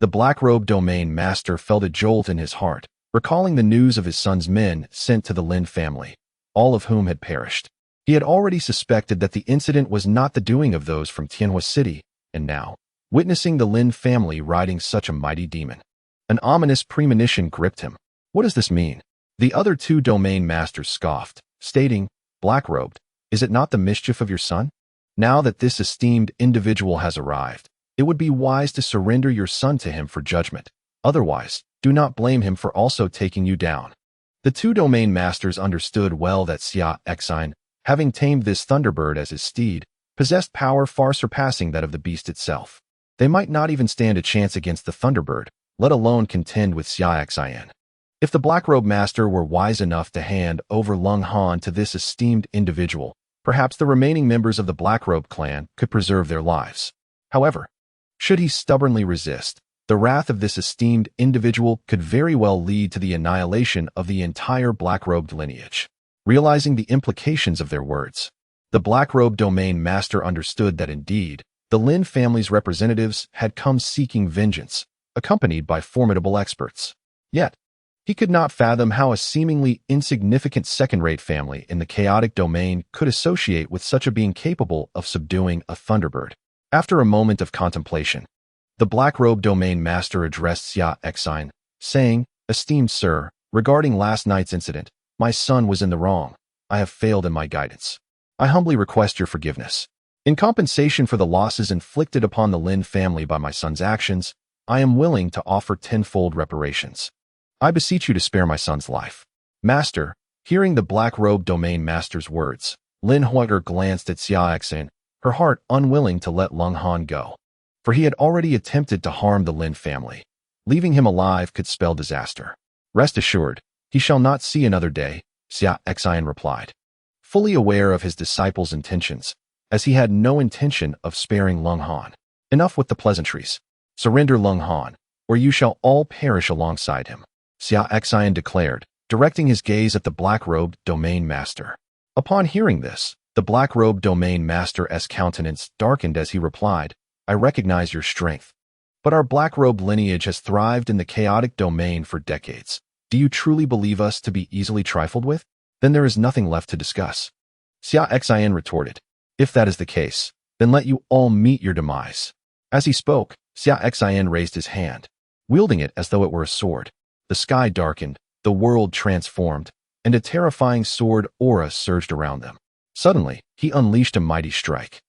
the black-robed domain master felt a jolt in his heart, recalling the news of his son's men sent to the Lin family, all of whom had perished. He had already suspected that the incident was not the doing of those from Tianhua City, and now, witnessing the Lin family riding such a mighty demon, an ominous premonition gripped him. What does this mean? The other two domain masters scoffed, stating, "Black-robed, is it not the mischief of your son? Now that this esteemed individual has arrived, it would be wise to surrender your son to him for judgment. Otherwise, do not blame him for also taking you down." The two domain masters understood well that Xia Xin, having tamed this Thunderbird as his steed, possessed power far surpassing that of the beast itself. They might not even stand a chance against the Thunderbird, let alone contend with Xia Xin. If the Black-Robe Master were wise enough to hand over Lung Han to this esteemed individual, perhaps the remaining members of the Black-Robe clan could preserve their lives. However, should he stubbornly resist, the wrath of this esteemed individual could very well lead to the annihilation of the entire Black-Robed lineage. Realizing the implications of their words, the Black-Robe Domain Master understood that indeed, the Lin family's representatives had come seeking vengeance, accompanied by formidable experts. Yet, he could not fathom how a seemingly insignificant second-rate family in the chaotic domain could associate with such a being capable of subduing a Thunderbird. After a moment of contemplation, the Black-Robe Domain Master addressed Xia Xin, saying, "Esteemed sir, regarding last night's incident, my son was in the wrong. I have failed in my guidance. I humbly request your forgiveness. In compensation for the losses inflicted upon the Lin family by my son's actions, I am willing to offer tenfold reparations. I beseech you to spare my son's life." Master, hearing the Black-Robe Domain Master's words, Lin Huiger glanced at Xia Xin, her heart unwilling to let Lung Han go. For he had already attempted to harm the Lin family. Leaving him alive could spell disaster. "Rest assured, he shall not see another day," Xia Xin replied, fully aware of his disciple's intentions, as he had no intention of sparing Lung Han. "Enough with the pleasantries. Surrender Lung Han, or you shall all perish alongside him," Xia Xin declared, directing his gaze at the Black-Robed Domain Master. Upon hearing this, the Black-Robed Domain Master's countenance darkened as he replied, "I recognize your strength. But our Black-Robe lineage has thrived in the chaotic domain for decades. Do you truly believe us to be easily trifled with? Then there is nothing left to discuss." Xia Xin retorted, "If that is the case, then let you all meet your demise." As he spoke, Xia Xin raised his hand, wielding it as though it were a sword. The sky darkened, the world transformed, and a terrifying sword aura surged around them. Suddenly, he unleashed a mighty strike.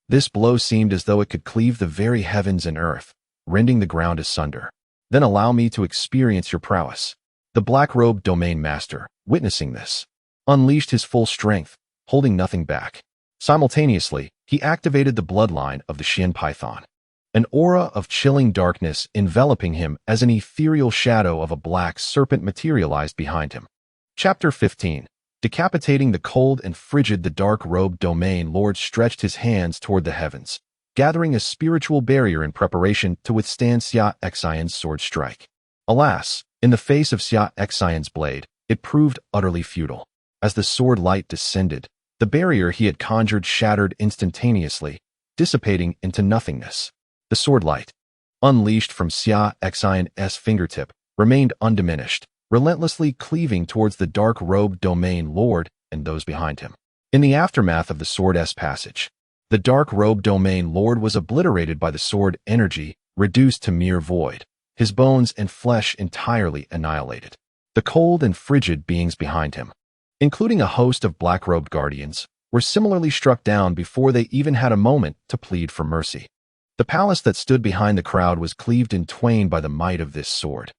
This blow seemed as though it could cleave the very heavens and earth, rending the ground asunder. "Then allow me to experience your prowess." The Black-Robed Domain Master, witnessing this, unleashed his full strength, holding nothing back. Simultaneously, he activated the bloodline of the Shin Python. An aura of chilling darkness enveloping him as an ethereal shadow of a black serpent materialized behind him. Chapter 15. Decapitating the cold and frigid, the dark-robed domain lord stretched his hands toward the heavens, gathering a spiritual barrier in preparation to withstand Xia Xin's sword strike. Alas, in the face of Xia Xin's blade, it proved utterly futile. As the sword light descended, the barrier he had conjured shattered instantaneously, dissipating into nothingness. The sword light, unleashed from Xia Xin's fingertip, remained undiminished, relentlessly cleaving towards the dark-robed domain lord and those behind him. In the aftermath of the sword's passage, The dark-robed domain lord was obliterated by the sword energy, reduced to mere void, his bones and flesh entirely annihilated. The cold and frigid beings behind him, including a host of black-robed guardians, were similarly struck down before they even had a moment to plead for mercy. The palace that stood behind the crowd was cleaved in twain by the might of this sword,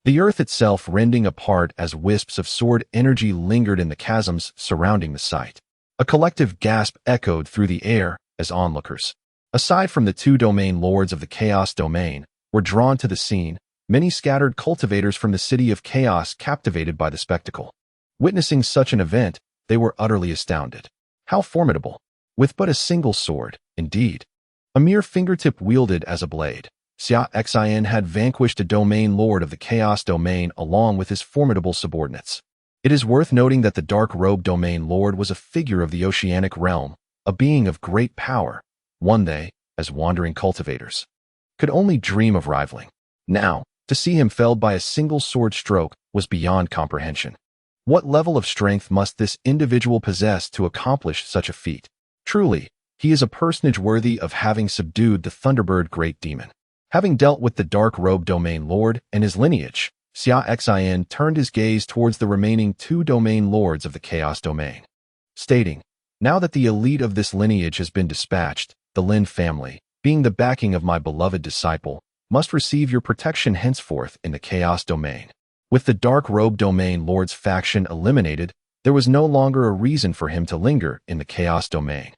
the earth itself rending apart as wisps of sword energy lingered in the chasms surrounding the site. A collective gasp echoed through the air as onlookers, aside from the two domain lords of the Chaos Domain, were drawn to the scene, many scattered cultivators from the city of Chaos captivated by the spectacle. Witnessing such an event, they were utterly astounded. How formidable! With but a single sword, indeed, a mere fingertip wielded as a blade, Xia Xin had vanquished a domain lord of the Chaos Domain along with his formidable subordinates. It is worth noting that the dark-robed domain lord was a figure of the oceanic realm, a being of great power, one they, as wandering cultivators, could only dream of rivaling. Now, to see him felled by a single sword stroke was beyond comprehension. What level of strength must this individual possess to accomplish such a feat? Truly, he is a personage worthy of having subdued the Thunderbird Great Demon. Having dealt with the dark-robed domain lord and his lineage, Xia Xin turned his gaze towards the remaining two domain lords of the Chaos Domain, stating, "Now that the elite of this lineage has been dispatched, the Lin family, being the backing of my beloved disciple, must receive your protection henceforth in the Chaos Domain." With the dark-robed domain lord's faction eliminated, there was no longer a reason for him to linger in the Chaos Domain.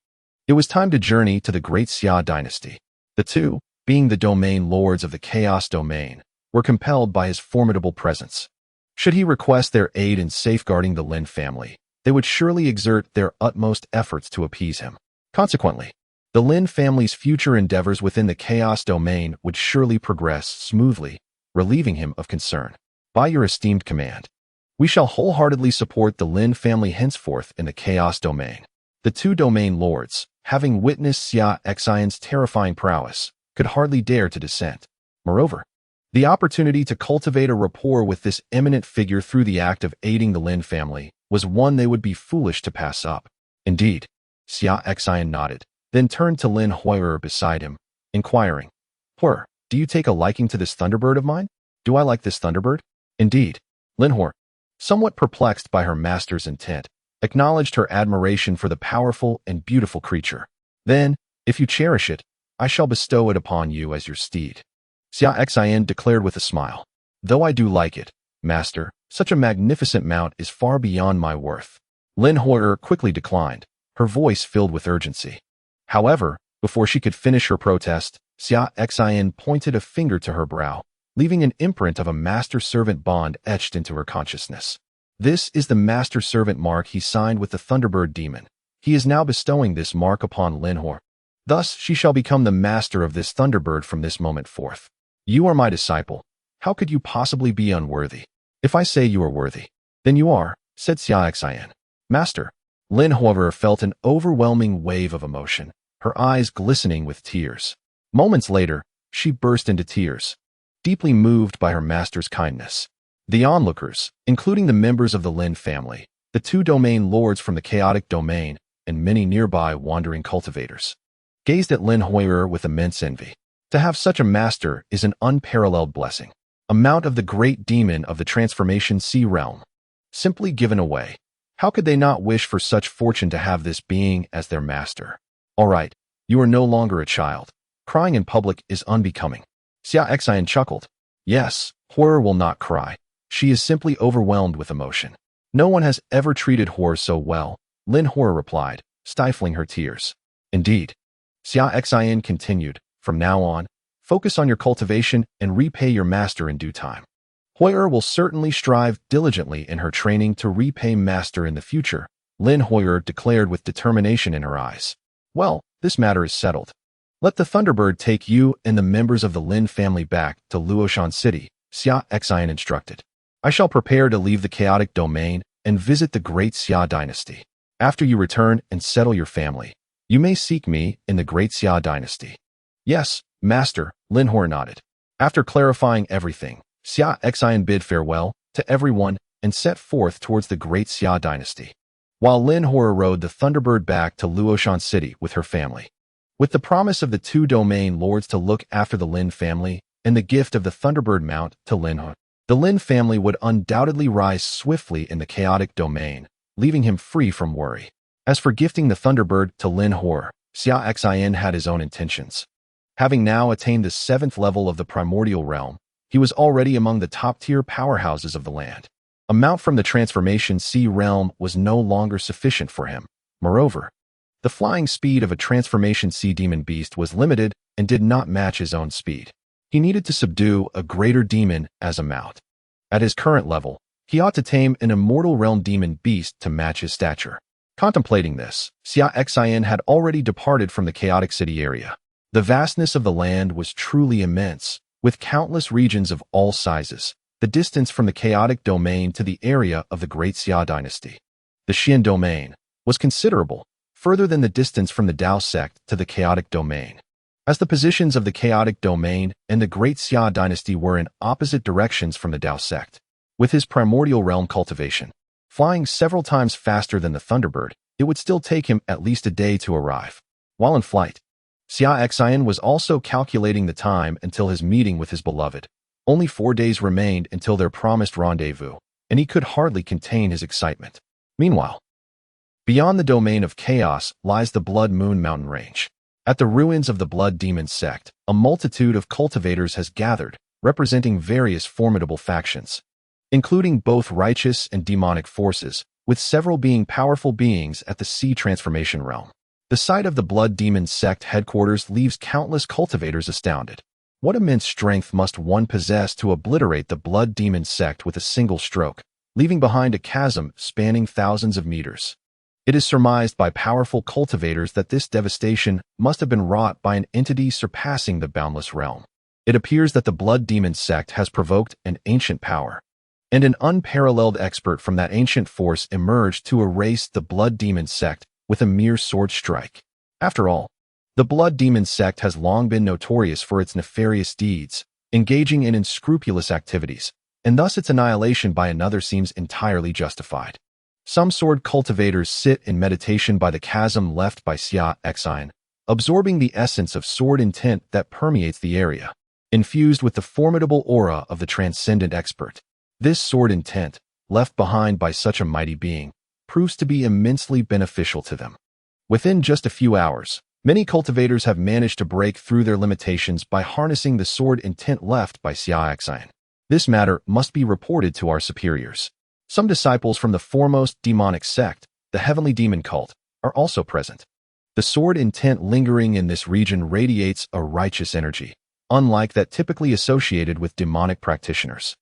It was time to journey to the Great Xia dynasty. The two, being the domain lords of the Chaos Domain, were compelled by his formidable presence. Should he request their aid in safeguarding the Lin family, they would surely exert their utmost efforts to appease him. Consequently, the Lin family's future endeavors within the Chaos Domain would surely progress smoothly, relieving him of concern. By your esteemed command, we shall wholeheartedly support the Lin family henceforth in the Chaos Domain. The two domain lords, having witnessed Xia Xin's terrifying prowess, could hardly dare to dissent. Moreover, the opportunity to cultivate a rapport with this eminent figure through the act of aiding the Lin family was one they would be foolish to pass up. Indeed, Xia Xin nodded, then turned to Lin Hui'er beside him, inquiring, "Hui'er, do you take a liking to this Thunderbird of mine?" "Do I like this Thunderbird?" "Indeed." Lin Hui'er, somewhat perplexed by her master's intent, acknowledged her admiration for the powerful and beautiful creature. "Then, if you cherish it, I shall bestow it upon you as your steed," Xia Xin declared with a smile. "Though I do like it, master, such a magnificent mount is far beyond my worth." Lin Hui'er quickly declined, her voice filled with urgency. However, before she could finish her protest, Xia Xin pointed a finger to her brow, leaving an imprint of a master-servant bond etched into her consciousness. This is the master-servant mark he signed with the Thunderbird demon. He is now bestowing this mark upon Lin Hui'er. Thus she shall become the master of this Thunderbird from this moment forth. You are my disciple. How could you possibly be unworthy? If I say you are worthy, then you are, said Xia Xin. Master. Lin Hui'er felt an overwhelming wave of emotion, her eyes glistening with tears. Moments later, she burst into tears, deeply moved by her master's kindness. The onlookers, including the members of the Lin family, the two domain lords from the chaotic domain, and many nearby wandering cultivators, gazed at Lin Hui'er with immense envy. To have such a master is an unparalleled blessing, a mount of the great demon of the transformation sea realm, simply given away. How could they not wish for such fortune to have this being as their master? All right, you are no longer a child. Crying in public is unbecoming. Xia Xin chuckled. Yes, Hui'er will not cry. She is simply overwhelmed with emotion. No one has ever treated Hui'er so well, Lin Hui'er replied, stifling her tears. Indeed. Xia Xin continued, from now on, focus on your cultivation and repay your master in due time. Hui'er will certainly strive diligently in her training to repay master in the future, Lin Hui'er declared with determination in her eyes. Well, this matter is settled. Let the Thunderbird take you and the members of the Lin family back to Luoshan City, Xia Xin instructed. I shall prepare to leave the chaotic domain and visit the Great Xia dynasty. After you return and settle your family, you may seek me in the Great Xia dynasty. Yes, master, Lin Hui'er nodded. After clarifying everything, Xia Xin bid farewell to everyone and set forth towards the Great Xia dynasty, while Lin Hui'er rode the Thunderbird back to Luoshan City with her family. With the promise of the two domain lords to look after the Lin family and the gift of the Thunderbird mount to Lin He, the Lin family would undoubtedly rise swiftly in the chaotic domain, leaving him free from worry. As for gifting the Thunderbird to Lin He, Xia Xin had his own intentions. Having now attained the 7th level of the primordial realm, he was already among the top-tier powerhouses of the land. A mount from the Transformation Sea realm was no longer sufficient for him. Moreover, the flying speed of a Transformation Sea demon beast was limited and did not match his own speed. He needed to subdue a greater demon as a mount. At his current level, he ought to tame an immortal realm demon beast to match his stature. Contemplating this, Xia Xin had already departed from the chaotic city area. The vastness of the land was truly immense, with countless regions of all sizes. The distance from the chaotic domain to the area of the Great Xia dynasty, the Xian domain, was considerable, further than the distance from the Dao sect to the chaotic domain. As the positions of the chaotic domain and the Great Xia dynasty were in opposite directions from the Dao sect, with his primordial realm cultivation, flying several times faster than the Thunderbird, it would still take him at least a day to arrive. While in flight, Xia Xin was also calculating the time until his meeting with his beloved. Only 4 days remained until their promised rendezvous, and he could hardly contain his excitement. Meanwhile, beyond the domain of chaos lies the Blood Moon mountain range. At the ruins of the Blood Demon Sect, a multitude of cultivators has gathered, representing various formidable factions, including both righteous and demonic forces, with several being powerful beings at the Sea Transformation realm. The sight of the Blood Demon Sect headquarters leaves countless cultivators astounded. What immense strength must one possess to obliterate the Blood Demon Sect with a single stroke, leaving behind a chasm spanning thousands of meters? It is surmised by powerful cultivators that this devastation must have been wrought by an entity surpassing the boundless realm. It appears that the Blood Demon Sect has provoked an ancient power, and an unparalleled expert from that ancient force emerged to erase the Blood Demon Sect with a mere sword strike. After all, the Blood Demon Sect has long been notorious for its nefarious deeds, engaging in unscrupulous activities, and thus its annihilation by another seems entirely justified. Some sword cultivators sit in meditation by the chasm left by Xia Xin, absorbing the essence of sword intent that permeates the area, infused with the formidable aura of the transcendent expert. This sword intent, left behind by such a mighty being, proves to be immensely beneficial to them. Within just a few hours, many cultivators have managed to break through their limitations by harnessing the sword intent left by Xia Xin. This matter must be reported to our superiors. Some disciples from the foremost demonic sect, the Heavenly Demon Cult, are also present. The sword intent lingering in this region radiates a righteous energy, unlike that typically associated with demonic practitioners.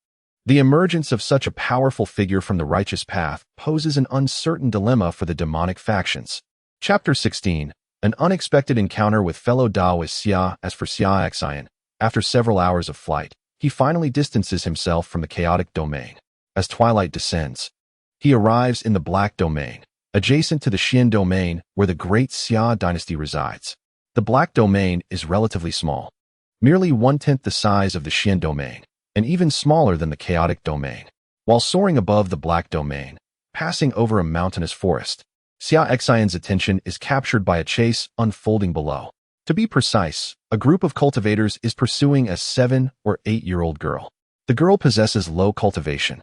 The emergence of such a powerful figure from the righteous path poses an uncertain dilemma for the demonic factions. Chapter 16. An unexpected encounter with fellow Taoist Xia. As for Xia Xin, after several hours of flight, he finally distances himself from the chaotic domain. As twilight descends, he arrives in the Black Domain, adjacent to the Xian Domain where the Great Xia dynasty resides. The Black Domain is relatively small, merely 1/10 the size of the Xian Domain, and even smaller than the chaotic domain. While soaring above the Black Domain, passing over a mountainous forest, Xia Xin's attention is captured by a chase unfolding below. To be precise, a group of cultivators is pursuing a 7- or 8-year-old girl. The girl possesses low cultivation,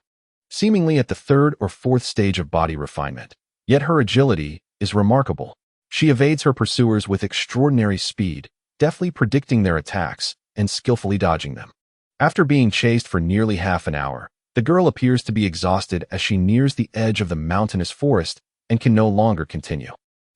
seemingly at the 3rd or 4th stage of body refinement, yet her agility is remarkable. She evades her pursuers with extraordinary speed, deftly predicting their attacks and skillfully dodging them. After being chased for nearly half an hour, the girl appears to be exhausted as she nears the edge of the mountainous forest and can no longer continue.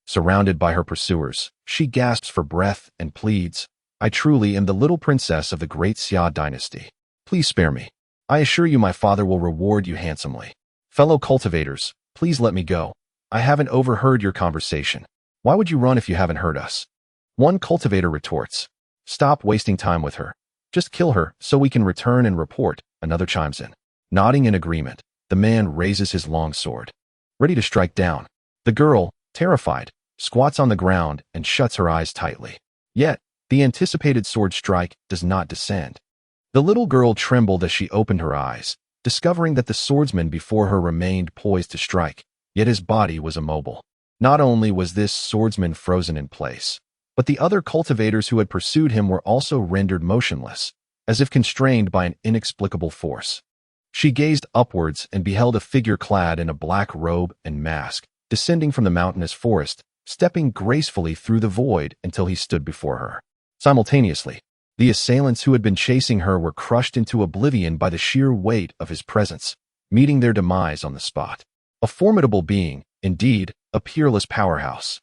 Surrounded by her pursuers, she gasps for breath and pleads, "I truly am the little princess of the Great Xia dynasty. Please spare me. I assure you my father will reward you handsomely. Fellow cultivators, please let me go. I haven't overheard your conversation. Why would you run if you haven't heard us?" One cultivator retorts, "Stop wasting time with her. Just kill her so we can return and report," another chimes in. Nodding in agreement, the man raises his long sword, ready to strike down. The girl, terrified, squats on the ground and shuts her eyes tightly. Yet, the anticipated sword strike does not descend. The little girl trembled as she opened her eyes, discovering that the swordsman before her remained poised to strike, yet his body was immobile. Not only was this swordsman frozen in place, But the other cultivators who had pursued him were also rendered motionless, as if constrained by an inexplicable force. She gazed upwards and beheld a figure clad in a black robe and mask, descending from the mountainous forest, stepping gracefully through the void until he stood before her. Simultaneously, the assailants who had been chasing her were crushed into oblivion by the sheer weight of his presence, meeting their demise on the spot. A formidable being, indeed, a peerless powerhouse.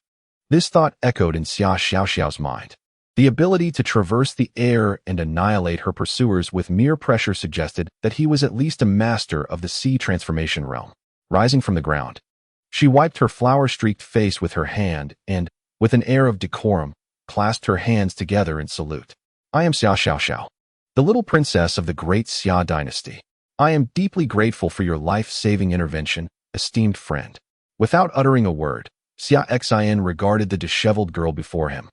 This thought echoed in Xia Xiaoxiao's mind. The ability to traverse the air and annihilate her pursuers with mere pressure suggested that he was at least a master of the sea transformation realm. Rising from the ground, she wiped her flower-streaked face with her hand and, with an air of decorum, clasped her hands together in salute. I am Xia Xiaoxiao, the little princess of the great Xia dynasty. I am deeply grateful for your life-saving intervention, esteemed friend. Without uttering a word, Xia Xin regarded the disheveled girl before him,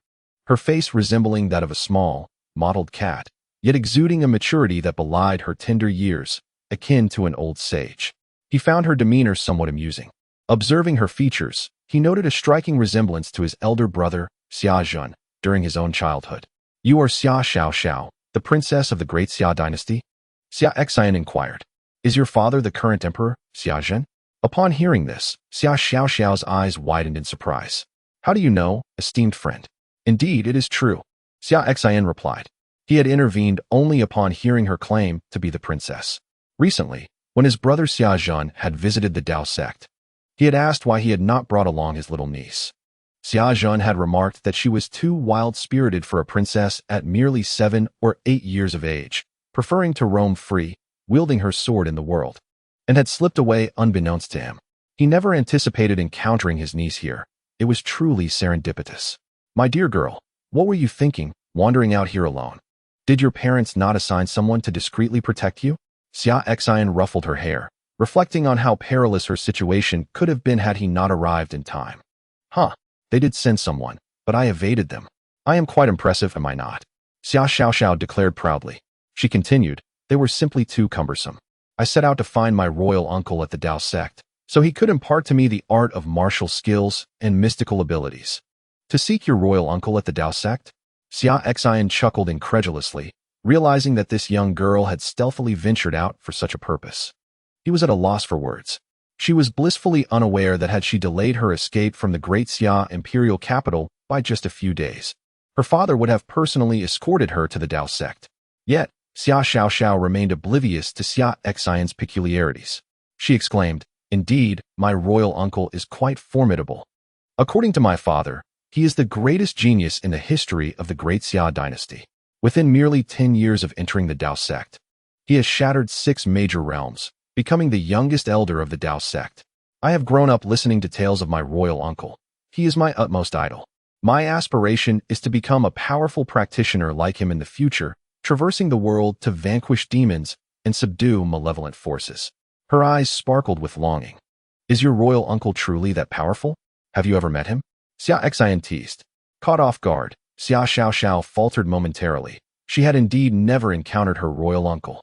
her face resembling that of a small, mottled cat, yet exuding a maturity that belied her tender years, akin to an old sage. He found her demeanor somewhat amusing. Observing her features, he noted a striking resemblance to his elder brother, Xia Xin, during his own childhood. You are Xia Xiaoxiao, the princess of the great Xia dynasty? Xia Xin inquired. Is your father the current emperor, Xia Xin? Upon hearing this, Xia Xiaoxiao's eyes widened in surprise. How do you know, esteemed friend? Indeed, it is true, Xia Xin replied. He had intervened only upon hearing her claim to be the princess. Recently, when his brother Xia Xin had visited the Demon Sect, he had asked why he had not brought along his little niece. Xia Xin had remarked that she was too wild-spirited for a princess at merely 7 or 8 years of age, preferring to roam free, wielding her sword in the world, and had slipped away unbeknownst to him. He never anticipated encountering his niece here. It was truly serendipitous. My dear girl, what were you thinking, wandering out here alone? Did your parents not assign someone to discreetly protect you? Xia Xin ruffled her hair, reflecting on how perilous her situation could have been had he not arrived in time. They did send someone, but I evaded them. I am quite impressive, am I not? Xia Xiaoxiao declared proudly. She continued, they were simply too cumbersome. I set out to find my royal uncle at the Demon Sect, so he could impart to me the art of martial skills and mystical abilities. To seek your royal uncle at the Demon Sect? Xia Xin chuckled incredulously, realizing that this young girl had stealthily ventured out for such a purpose. He was at a loss for words. She was blissfully unaware that had she delayed her escape from the great Xia imperial capital by just a few days, her father would have personally escorted her to the Demon Sect. Yet, Xia Xiaoxiao remained oblivious to Xia Xin's peculiarities. She exclaimed, Indeed, my royal uncle is quite formidable. According to my father, he is the greatest genius in the history of the great Xia dynasty. Within merely 10 years of entering the Demon Sect, he has shattered 6 major realms, becoming the youngest elder of the Demon Sect. I have grown up listening to tales of my royal uncle. He is my utmost idol. My aspiration is to become a powerful practitioner like him in the future, traversing the world to vanquish demons and subdue malevolent forces. Her eyes sparkled with longing. Is your royal uncle truly that powerful? Have you ever met him? Xia Xin teased. Caught off guard, Xia Xiaoxiao faltered momentarily. She had indeed never encountered her royal uncle.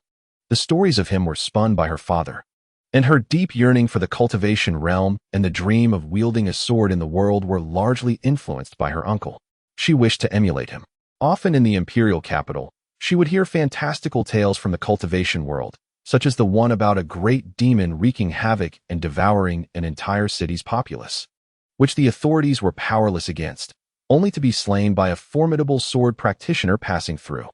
The stories of him were spun by her father, and her deep yearning for the cultivation realm and the dream of wielding a sword in the world were largely influenced by her uncle. She wished to emulate him. Often in the imperial capital, she would hear fantastical tales from the cultivation world, such as the one about a great demon wreaking havoc and devouring an entire city's populace, which the authorities were powerless against, only to be slain by a formidable sword practitioner passing through.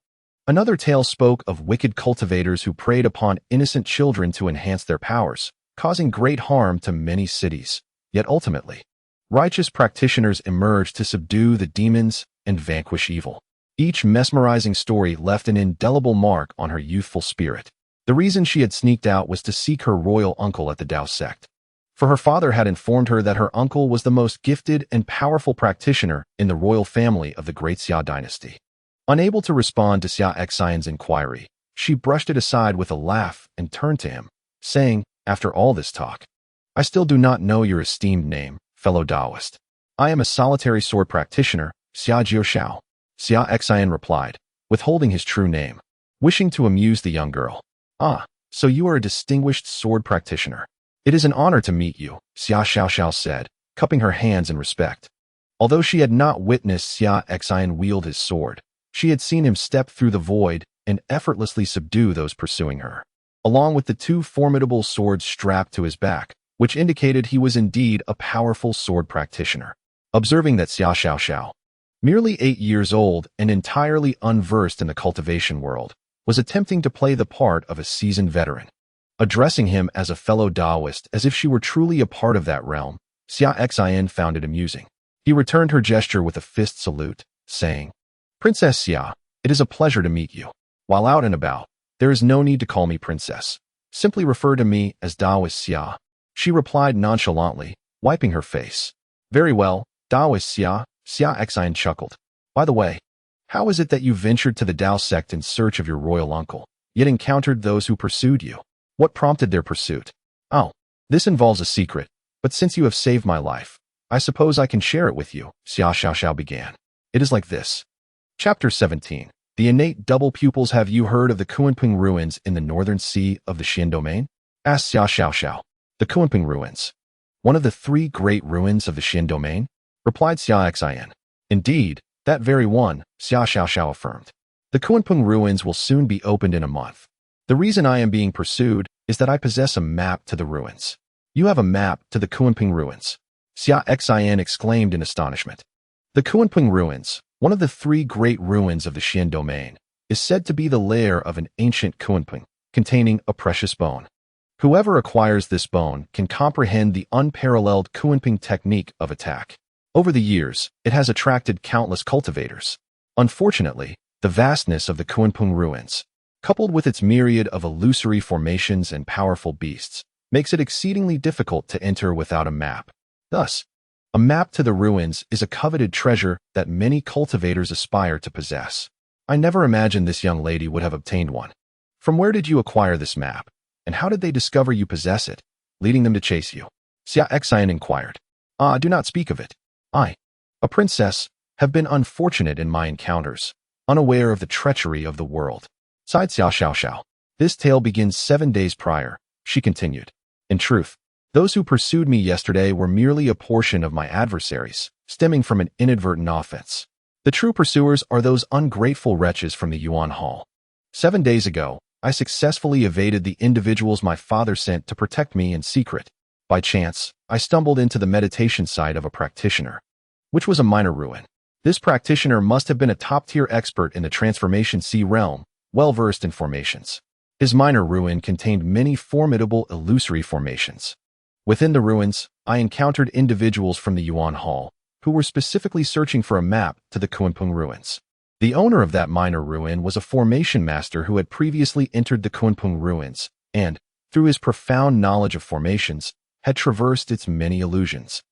Another tale spoke of wicked cultivators who preyed upon innocent children to enhance their powers, causing great harm to many cities. Yet ultimately, righteous practitioners emerged to subdue the demons and vanquish evil. Each mesmerizing story left an indelible mark on her youthful spirit. The reason she had sneaked out was to seek her royal uncle at the Demon Sect, for her father had informed her that her uncle was the most gifted and powerful practitioner in the royal family of the great Xia dynasty. Unable to respond to Xia Xin's inquiry, she brushed it aside with a laugh and turned to him, saying, after all this talk, I still do not know your esteemed name, fellow Taoist. I am a solitary sword practitioner, Xia Jiuxiao. Xia Xin replied, withholding his true name, wishing to amuse the young girl. So you are a distinguished sword practitioner. It is an honor to meet you, Xia Xiaoxiao said, cupping her hands in respect. Although she had not witnessed Xia Xin wield his sword, she had seen him step through the void and effortlessly subdue those pursuing her, along with the two formidable swords strapped to his back, which indicated he was indeed a powerful sword practitioner. Observing that Xia Xiao, merely 8 years old and entirely unversed in the cultivation world, was attempting to play the part of a seasoned veteran. Addressing him as a fellow Taoist as if she were truly a part of that realm, Xia Xin found it amusing. He returned her gesture with a fist salute, saying, "Princess Xia, it is a pleasure to meet you. While out and about, there is no need to call me princess. Simply refer to me as Taoist Xia," she replied nonchalantly, wiping her face. "Very well, Taoist Xia," Xia Xin chuckled. "By the way, how is it that you ventured to the Demon Sect in search of your royal uncle, yet encountered those who pursued you? What prompted their pursuit?" "Oh, this involves a secret, but since you have saved my life, I suppose I can share it with you," Xia Xiao began. "It is like this." Chapter 17. The innate double pupils. Have you heard of the Kunping ruins in the northern sea of the Xin domain? Asked Xia Xiao. The Kunping ruins. One of the 3 great ruins of the Xin domain? Replied Xia Xin. Indeed, that very one, Xia Xiao affirmed. The Kunping ruins will soon be opened in a month. The reason I am being pursued is that I possess a map to the ruins. You have a map to the Kunping ruins? Xia Xin exclaimed in astonishment. The Kunping ruins, one of the 3 great ruins of the Xin domain, is said to be the lair of an ancient Kunping, containing a precious bone. Whoever acquires this bone can comprehend the unparalleled Kunping technique of attack. Over the years, it has attracted countless cultivators. Unfortunately, the vastness of the Kunping ruins, coupled with its myriad of illusory formations and powerful beasts, makes it exceedingly difficult to enter without a map. Thus, a map to the ruins is a coveted treasure that many cultivators aspire to possess. I never imagined this young lady would have obtained one. From where did you acquire this map, and how did they discover you possess it, leading them to chase you? Xia Xin inquired. Ah, do not speak of it. I, a princess, have been unfortunate in my encounters, unaware of the treachery of the world. Sighed Xia Xiao. This tale begins 7 days prior, she continued. In truth, those who pursued me yesterday were merely a portion of my adversaries, stemming from an inadvertent offense. The true pursuers are those ungrateful wretches from the Yuan Hall. 7 days ago, I successfully evaded the individuals my father sent to protect me in secret. By chance, I stumbled into the meditation site of a practitioner, which was a minor ruin. This practitioner must have been a top-tier expert in the Transformation Sea realm, well-versed in formations. His minor ruin contained many formidable illusory formations. Within the ruins, I encountered individuals from the Yuan Hall, who were specifically searching for a map to the Kunping ruins. The owner of that minor ruin was a formation master who had previously entered the Kunping ruins, and, through his profound knowledge of formations, had traversed its many illusions,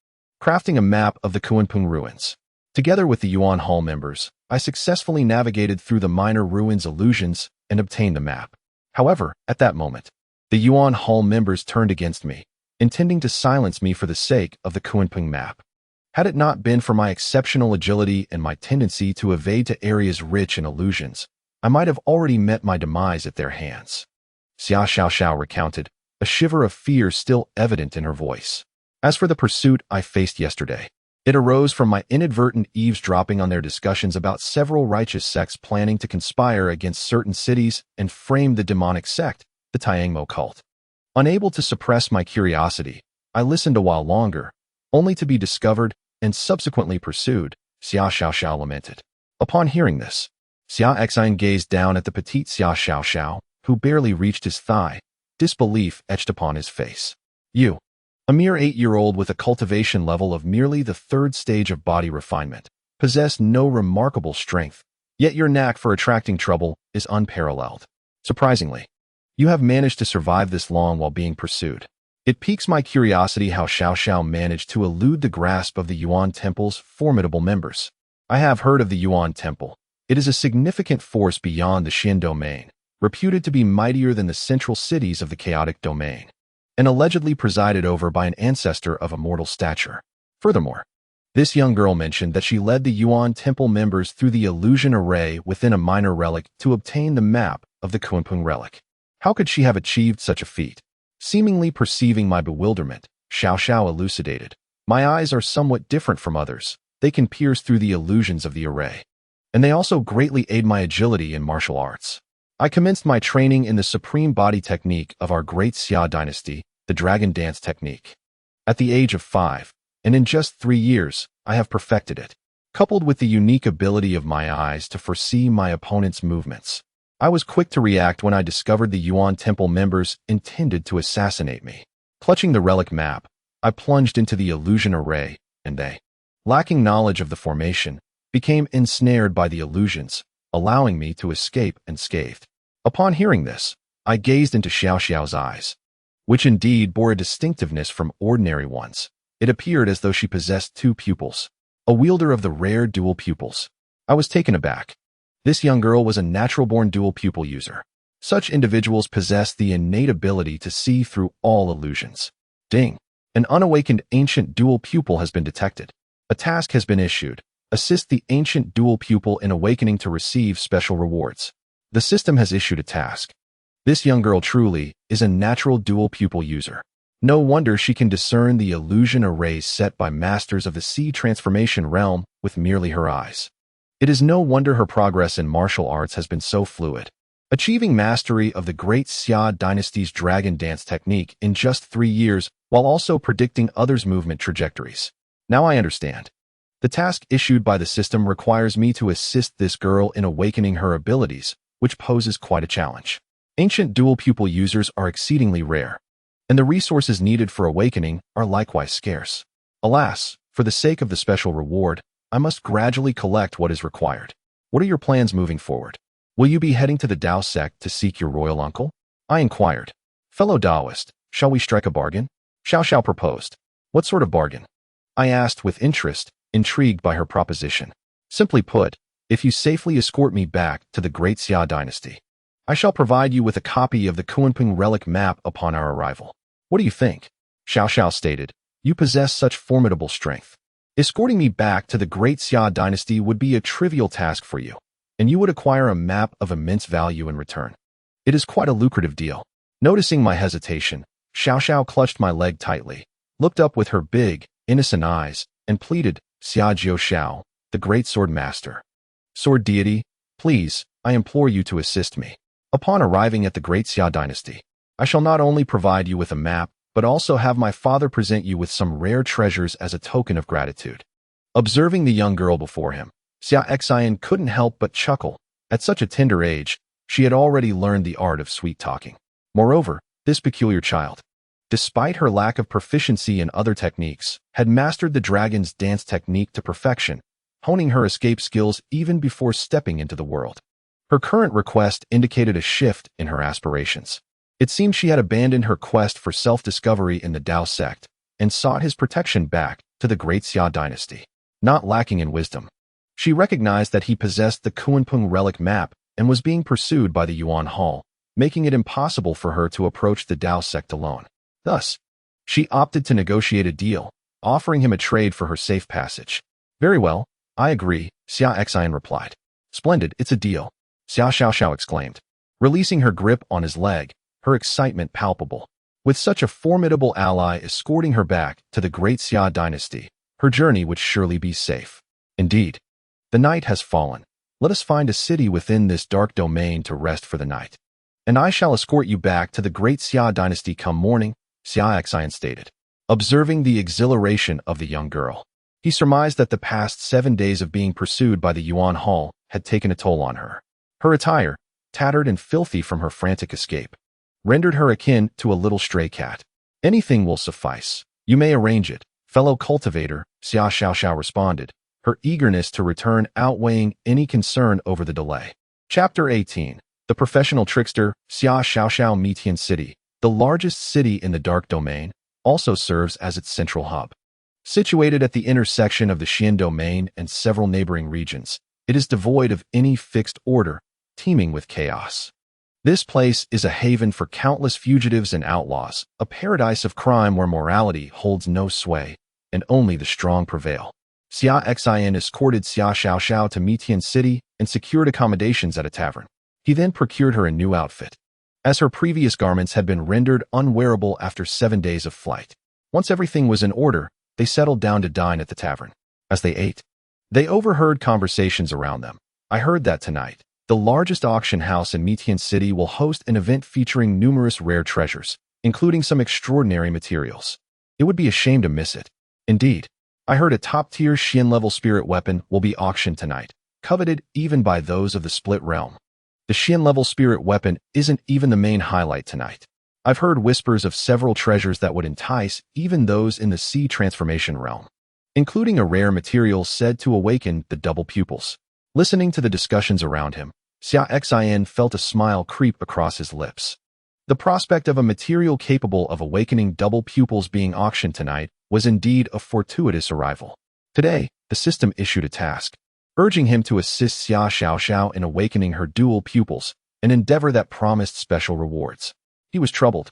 crafting a map of the Kunping ruins. Together with the Yuan Hall members, I successfully navigated through the minor ruins' illusions and obtained the map. However, at that moment, the Yuan Hall members turned against me, intending to silence me for the sake of the Kunping map. Had it not been for my exceptional agility and my tendency to evade to areas rich in illusions, I might have already met my demise at their hands. Xia Xiao recounted, a shiver of fear still evident in her voice. As for the pursuit I faced yesterday, it arose from my inadvertent eavesdropping on their discussions about several righteous sects planning to conspire against certain cities and frame the demonic sect, the Tiangmo cult. Unable to suppress my curiosity, I listened a while longer, only to be discovered and subsequently pursued, Xia Xiao lamented. Upon hearing this, Xia Xin gazed down at the petite Xia Xiao, who barely reached his thigh, disbelief etched upon his face. You, a mere 8-year-old with a cultivation level of merely the 3rd stage of body refinement, possess no remarkable strength, yet your knack for attracting trouble is unparalleled. Surprisingly, you have managed to survive this long while being pursued. It piques my curiosity how Xiao managed to elude the grasp of the Yuan Temple's formidable members. I have heard of the Yuan Temple. It is a significant force beyond the Xin domain, reputed to be mightier than the central cities of the chaotic domain, and allegedly presided over by an ancestor of immortal stature. Furthermore, this young girl mentioned that she led the Yuan Temple members through the illusion array within a minor relic to obtain the map of the Kunping relic. How could she have achieved such a feat? Seemingly perceiving my bewilderment, Xiao elucidated. My eyes are somewhat different from others. they can pierce through the illusions of the array. And they also greatly aid my agility in martial arts. I commenced my training in the supreme body technique of our great Xia dynasty, the dragon dance technique. At the age of 5, and in just 3 years, I have perfected it. Coupled with the unique ability of my eyes to foresee my opponent's movements, I was quick to react when I discovered the Yuan Temple members intended to assassinate me. Clutching the relic map, I plunged into the illusion array, and they, lacking knowledge of the formation, became ensnared by the illusions, allowing me to escape unscathed. Upon hearing this, I gazed into Xiao Xiao's eyes, which indeed bore a distinctiveness from ordinary ones. It appeared as though she possessed 2 pupils, a wielder of the rare dual pupils. I was taken aback. This young girl was a natural-born dual pupil user. Such individuals possess the innate ability to see through all illusions. Ding! An unawakened ancient dual pupil has been detected. A task has been issued. Assist the ancient dual pupil in awakening to receive special rewards. The system has issued a task. This young girl truly is a natural dual pupil user. No wonder she can discern the illusion arrays set by masters of the sea transformation realm with merely her eyes. It is no wonder her progress in martial arts has been so fluid, achieving mastery of the great Xia dynasty's dragon dance technique in just 3 years while also predicting others' movement trajectories. Now I understand. The task issued by the system requires me to assist this girl in awakening her abilities, which poses quite a challenge. Ancient dual pupil users are exceedingly rare, and the resources needed for awakening are likewise scarce. Alas, for the sake of the special reward, I must gradually collect what is required. What are your plans moving forward? Will you be heading to the Dao sect to seek your royal uncle? I inquired. Fellow Taoist, shall we strike a bargain? Xiao Xiao proposed. What sort of bargain? I asked with interest, intrigued by her proposition. Simply put, if you safely escort me back to the great Xia dynasty, I shall provide you with a copy of the Kunpeng relic map upon our arrival. What do you think? Xiao Xiao stated. You possess such formidable strength. Escorting me back to the great Xia dynasty would be a trivial task for you, and you would acquire a map of immense value in return. It is quite a lucrative deal. Noticing my hesitation, Xiao Xiao clutched my leg tightly, looked up with her big, innocent eyes, and pleaded, Xia Jiu Xiao, the great sword master. Sword deity, please, I implore you to assist me. Upon arriving at the great Xia dynasty, I shall not only provide you with a map, but also have my father present you with some rare treasures as a token of gratitude. Observing the young girl before him, Xia Xin couldn't help but chuckle. At such a tender age, she had already learned the art of sweet talking. Moreover, this peculiar child, despite her lack of proficiency in other techniques, had mastered the dragon's dance technique to perfection, honing her escape skills even before stepping into the world. Her current request indicated a shift in her aspirations. It seemed she had abandoned her quest for self-discovery in the Dao sect and sought his protection back to the great Xia dynasty. Not lacking in wisdom, she recognized that he possessed the Kunpeng relic map and was being pursued by the Yuan Hall, making it impossible for her to approach the Dao sect alone. Thus, she opted to negotiate a deal, offering him a trade for her safe passage. Very well, I agree, Xia Xin replied. Splendid, it's a deal, Xia Xiao exclaimed, releasing her grip on his leg, her excitement palpable. With such a formidable ally escorting her back to the great Xia dynasty, her journey would surely be safe. Indeed, the night has fallen. Let us find a city within this dark domain to rest for the night, and I shall escort you back to the great Xia dynasty come morning, Xia Xin stated. Observing the exhilaration of the young girl, he surmised that the past 7 days of being pursued by the Yuan Hall had taken a toll on her. Her attire, tattered and filthy from her frantic escape, rendered her akin to a little stray cat. Anything will suffice. You may arrange it, fellow cultivator, Xia Xiao responded, her eagerness to return outweighing any concern over the delay. Chapter 18. The professional trickster, Xia Xiao Mitian City, the largest city in the dark domain, also serves as its central hub. Situated at the intersection of the Xian domain and several neighboring regions, it is devoid of any fixed order, teeming with chaos. This place is a haven for countless fugitives and outlaws, a paradise of crime where morality holds no sway, and only the strong prevail. Xia Xin escorted Xia Xiao to Mitian City and secured accommodations at a tavern. He then procured her a new outfit, as her previous garments had been rendered unwearable after 7 days of flight. Once everything was in order, they settled down to dine at the tavern. As they ate, They overheard conversations around them. I heard that tonight, the largest auction house in Mitian City will host an event featuring numerous rare treasures, including some extraordinary materials. It would be a shame to miss it. Indeed, I heard a top-tier Xian-level spirit weapon will be auctioned tonight, coveted even by those of the Split Realm. The Xian-level spirit weapon isn't even the main highlight tonight. I've heard whispers of several treasures that would entice even those in the Sea Transformation realm, including a rare material said to awaken the double pupils. Listening to the discussions around him, Xia Xin felt a smile creep across his lips. The prospect of a material capable of awakening double pupils being auctioned tonight was indeed a fortuitous arrival. Today, the system issued a task, urging him to assist Xia Xiaoxiao in awakening her dual pupils, an endeavor that promised special rewards. He was troubled,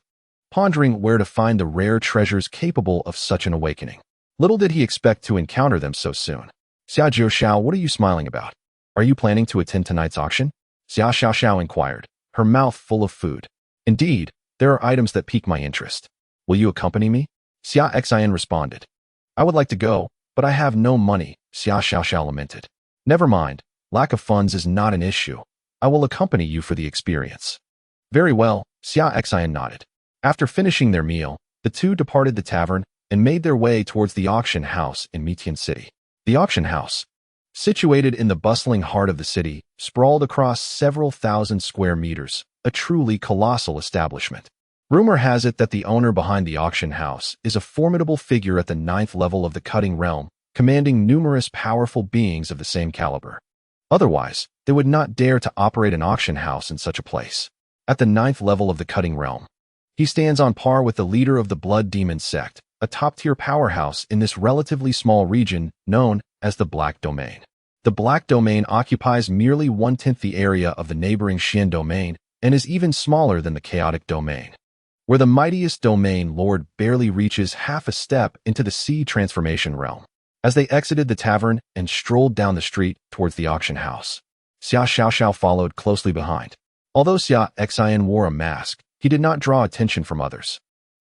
pondering where to find the rare treasures capable of such an awakening. Little did he expect to encounter them so soon. Xia Jiuxiao, what are you smiling about? Are you planning to attend tonight's auction? Xia Xiaoxiao inquired, her mouth full of food. Indeed, there are items that pique my interest. Will you accompany me? Xia Xin responded. I would like to go, but I have no money, Xia Xiaoxiao lamented. Never mind, lack of funds is not an issue. I will accompany you for the experience. Very well, Xia Xin nodded. After finishing their meal, the two departed the tavern and made their way towards the auction house in Mitian City. The auction house, situated in the bustling heart of the city, sprawled across several thousand square meters, a truly colossal establishment. Rumor has it that the owner behind the auction house is a formidable figure at the 9th level of the cutting realm, commanding numerous powerful beings of the same caliber. Otherwise, they would not dare to operate an auction house in such a place. At the 9th level of the cutting realm, he stands on par with the leader of the Blood Demon Sect, a top-tier powerhouse in this relatively small region known as the Black Domain. The Black Domain occupies merely 1/10 the area of the neighboring Xian Domain and is even smaller than the Chaotic Domain, where the mightiest domain lord barely reaches half a step into the Sea Transformation realm. As they exited the tavern and strolled down the street towards the auction house, Xia Xiaoxiao followed closely behind. Although Xia Xin wore a mask, he did not draw attention from others.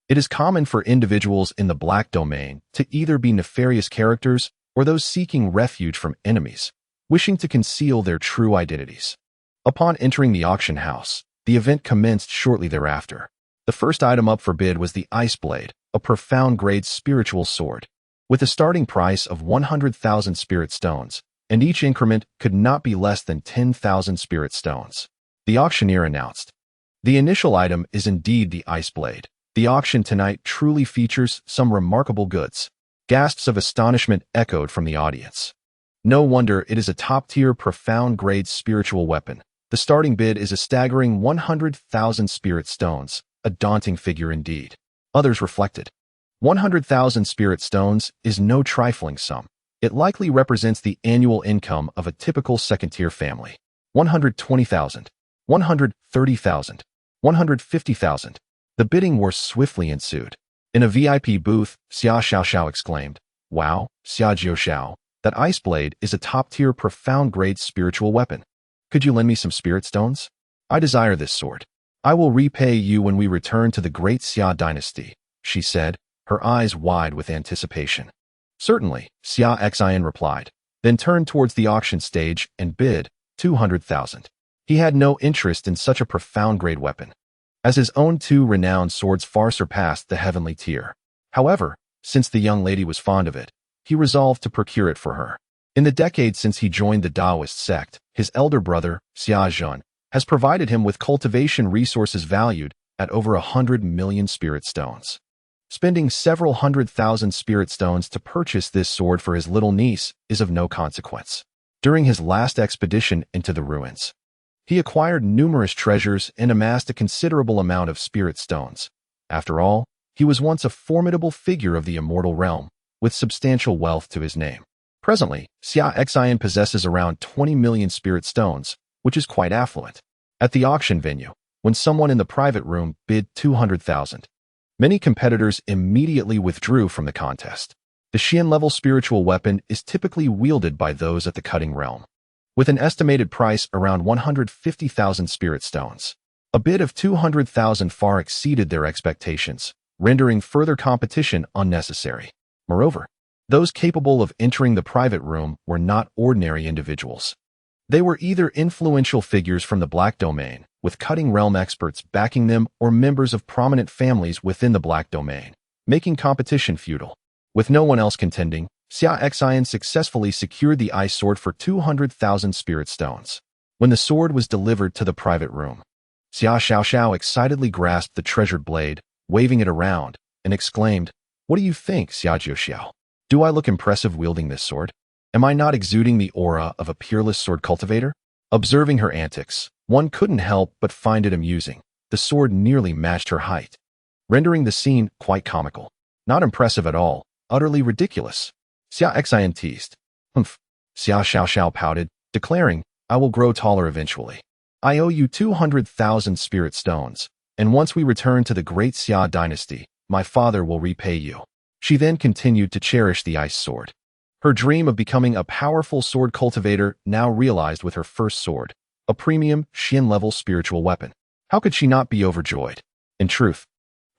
It is common for individuals in the Black Domain to either be nefarious characters or those seeking refuge from enemies, wishing to conceal their true identities. Upon entering the auction house, the event commenced shortly thereafter. The first item up for bid was the Ice Blade, a profound-grade spiritual sword, with a starting price of 100,000 spirit stones, and each increment could not be less than 10,000 spirit stones. The auctioneer announced. The initial item is indeed the Ice Blade. The auction tonight truly features some remarkable goods. Gasps of astonishment echoed from the audience. No wonder it is a top-tier, profound-grade spiritual weapon. The starting bid is a staggering 100,000 spirit stones, a daunting figure indeed. Others reflected. 100,000 spirit stones is no trifling sum. It likely represents the annual income of a typical second-tier family. 120,000, 130,000, 150,000. The bidding war swiftly ensued. In a VIP booth, Xia Xiaoxiao exclaimed, "Wow, Xia Jiuxiao, that Ice Blade is a top-tier, profound-grade spiritual weapon. Could you lend me some spirit stones? I desire this sword. I will repay you when we return to the great Xia dynasty," she said, her eyes wide with anticipation. "Certainly," Xia Xin replied, then turned towards the auction stage and bid 200,000. He had no interest in such a profound-grade weapon, as his own two renowned swords far surpassed the heavenly tier. However, since the young lady was fond of it, he resolved to procure it for her. In the decades since he joined the Taoist sect, his elder brother, Xia Xin, has provided him with cultivation resources valued at over 100 million spirit stones. Spending several 100,000 spirit stones to purchase this sword for his little niece is of no consequence. During his last expedition into the ruins, he acquired numerous treasures and amassed a considerable amount of spirit stones. After all, he was once a formidable figure of the immortal realm, with substantial wealth to his name. Presently, Xia Xin possesses around 20 million spirit stones, which is quite affluent. At the auction venue, when someone in the private room bid 200,000, many competitors immediately withdrew from the contest. The Xian-level spiritual weapon is typically wielded by those at the cutting realm, with an estimated price around 150,000 spirit stones. A bid of 200,000 far exceeded their expectations, rendering further competition unnecessary. Moreover, Those capable of entering the private room were not ordinary individuals. They were either influential figures from the Black Domain, with cutting realm experts backing them, or members of prominent families within the Black Domain, making competition futile. With no one else contending, Xia Xin successfully secured the ice sword for 200,000 spirit stones. When the sword was delivered to the private room, Xia Xiaoxiao excitedly grasped the treasured blade, waving it around, and exclaimed, "What do you think, Xia Jiuxiao? Do I look impressive wielding this sword? Am I not exuding the aura of a peerless sword cultivator?" Observing her antics, one couldn't help but find it amusing. The sword nearly matched her height, rendering the scene quite comical. Not impressive at all, utterly ridiculous. Xia Xin teased. "Humph." Xia Xiaoxiao pouted, declaring, "I will grow taller eventually. I owe you 200,000 spirit stones, and once we return to the great Xia dynasty, my father will repay you." She then continued to cherish the ice sword. Her dream of becoming a powerful sword cultivator now realized with her first sword, a premium, Xin-level spiritual weapon. How could she not be overjoyed? In truth,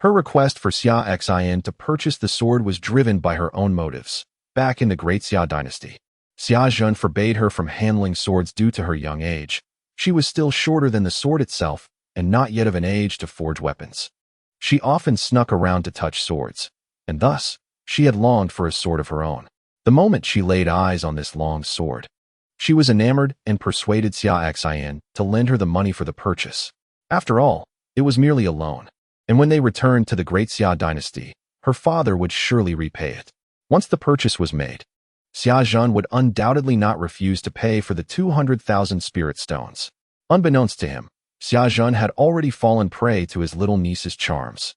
her request for Xia Xin to purchase the sword was driven by her own motives. Back in the great Xia dynasty, Xia Zhen forbade her from handling swords due to her young age. She was still shorter than the sword itself, and not yet of an age to forge weapons. She often snuck around to touch swords, and thus, she had longed for a sword of her own. The moment she laid eyes on this long sword, she was enamored and persuaded Xia Xin to lend her the money for the purchase. After all, it was merely a loan, and when they returned to the great Xia dynasty, her father would surely repay it. Once the purchase was made, Xia Zhen would undoubtedly not refuse to pay for the 200,000 spirit stones. Unbeknownst to him, Xia Zhen had already fallen prey to his little niece's charms.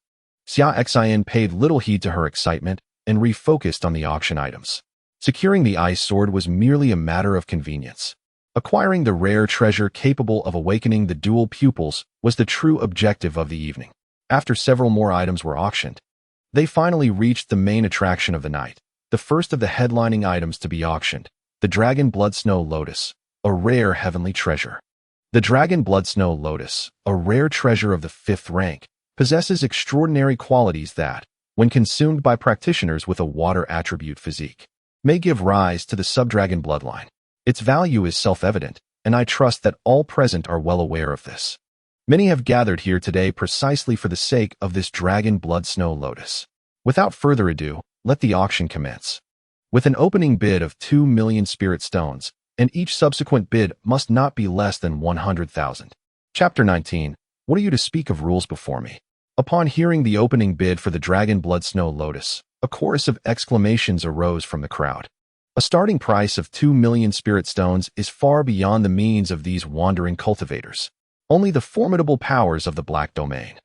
Xia Xin paid little heed to her excitement and refocused on the auction items. Securing the ice sword was merely a matter of convenience. Acquiring the rare treasure capable of awakening the dual pupils was the true objective of the evening. After several more items were auctioned, they finally reached the main attraction of the night, the first of the headlining items to be auctioned, the Dragon Blood Snow Lotus, a rare heavenly treasure. The Dragon Blood Snow Lotus, a rare treasure of the 5th rank, possesses extraordinary qualities that, when consumed by practitioners with a water attribute physique, may give rise to the subdragon bloodline. Its value is self-evident, and I trust that all present are well aware of this. Many have gathered here today precisely for the sake of this Dragon Blood Snow Lotus. Without further ado, let the auction commence. With an opening bid of 2 million spirit stones, and each subsequent bid must not be less than 100,000. Chapter 19. What are you to speak of rules before me? Upon hearing the opening bid for the Dragon Blood Snow Lotus, a chorus of exclamations arose from the crowd. A starting price of 2 million spirit stones is far beyond the means of these wandering cultivators. Only the formidable powers of the Black Domain,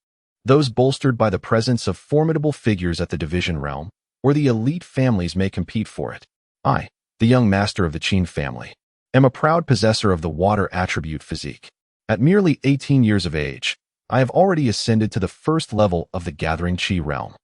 those bolstered by the presence of formidable figures at the Division Realm, or the elite families may compete for it. I, the young master of the Qin family, am a proud possessor of the water attribute physique. At merely 18 years of age, I have already ascended to the first level of the Gathering Qi realm.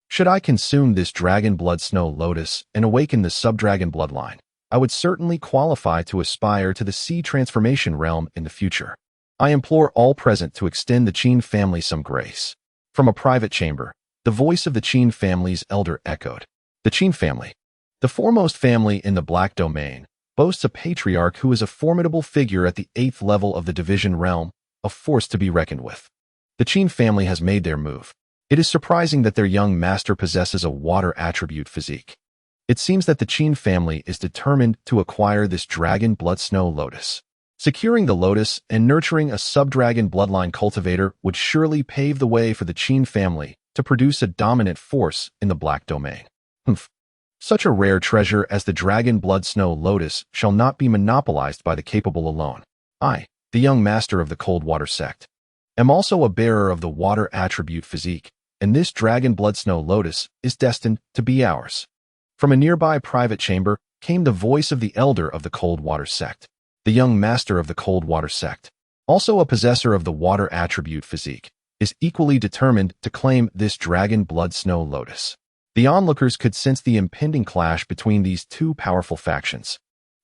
Should I consume this Dragon Blood Snow Lotus and awaken the Subdragon bloodline, I would certainly qualify to aspire to the Sea Transformation realm in the future. I implore all present to extend the Qin family some grace. From a private chamber, the voice of the Qin family's elder echoed. The Qin family, the foremost family in the Black Domain, boasts a patriarch who is a formidable figure at the 8th level of the Division realm, a force to be reckoned with. The Qin family has made their move. It is surprising that their young master possesses a water attribute physique. It seems that the Qin family is determined to acquire this Dragon Blood Snow Lotus. Securing the lotus and nurturing a subdragon bloodline cultivator would surely pave the way for the Qin family to produce a dominant force in the Black Domain. Such a rare treasure as the Dragon Blood Snow Lotus shall not be monopolized by the capable alone. I, the young master of the Coldwater Sect, am also a bearer of the water attribute physique, and this Dragon Blood Snow Lotus is destined to be ours. From a nearby private chamber came the voice of the elder of the Coldwater Sect, the young master of the Coldwater Sect, also a possessor of the water attribute physique, is equally determined to claim this Dragon Blood Snow Lotus. The onlookers could sense the impending clash between these two powerful factions.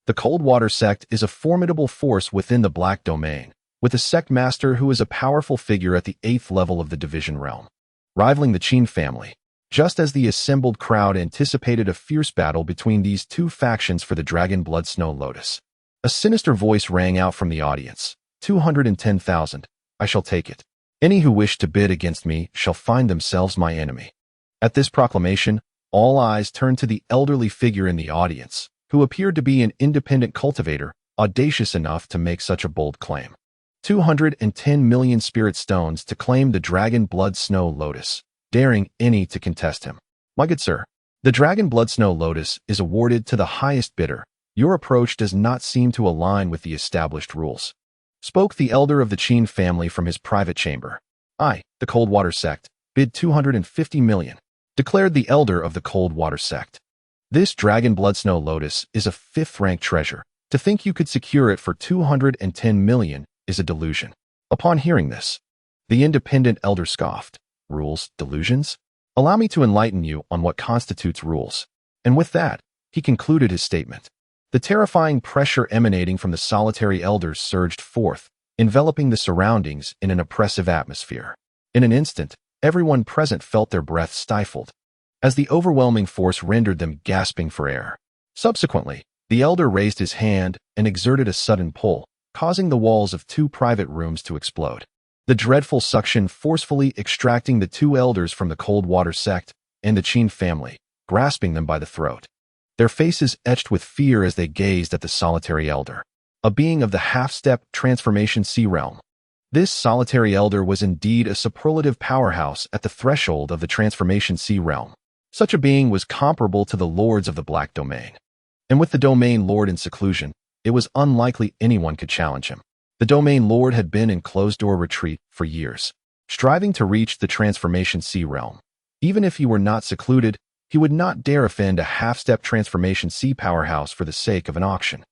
The Coldwater Sect is a formidable force within the Black Domain, with a sect master who is a powerful figure at the 8th level of the Division realm. Rivaling the Qin family, Just as the assembled crowd anticipated a fierce battle between these two factions for the Dragon Blood Snow Lotus, a sinister voice rang out from the audience. 210,000. I shall take it. Any who wish to bid against me shall find themselves my enemy. At this proclamation, all eyes turned to the elderly figure in the audience, who appeared to be an independent cultivator, audacious enough to make such a bold claim. 210 million spirit stones to claim the Dragon Blood Snow Lotus, daring any to contest him. My good sir, the Dragon Blood Snow Lotus is awarded to the highest bidder. Your approach does not seem to align with the established rules. Spoke the elder of the Qin family from his private chamber. I, the Coldwater Sect, bid 250 million, declared the elder of the Coldwater Sect. This Dragon Blood Snow Lotus is a 5th-rank treasure. To think you could secure it for 210 million is a delusion. Upon hearing this, the independent elder scoffed. Rules, delusions? Allow me to enlighten you on what constitutes rules. And with that, he concluded his statement. The terrifying pressure emanating from the solitary elders surged forth, enveloping the surroundings in an oppressive atmosphere. In an instant, everyone present felt their breath stifled, as the overwhelming force rendered them gasping for air. Subsequently, the elder raised his hand and exerted a sudden pull, causing the walls of 2 private rooms to explode. The dreadful suction forcefully extracting the 2 elders from the Coldwater Sect and the Qin family, grasping them by the throat. Their faces etched with fear as they gazed at the solitary elder, a being of the half-step transformation sea realm. This solitary elder was indeed a superlative powerhouse at the threshold of the transformation sea realm. Such a being was comparable to the lords of the Black Domain. And with the Domain Lord in seclusion, it was unlikely anyone could challenge him. The Domain Lord had been in closed-door retreat for years, striving to reach the transformation sea realm. Even if he were not secluded, he would not dare offend a half-step transformation sea powerhouse for the sake of an auction.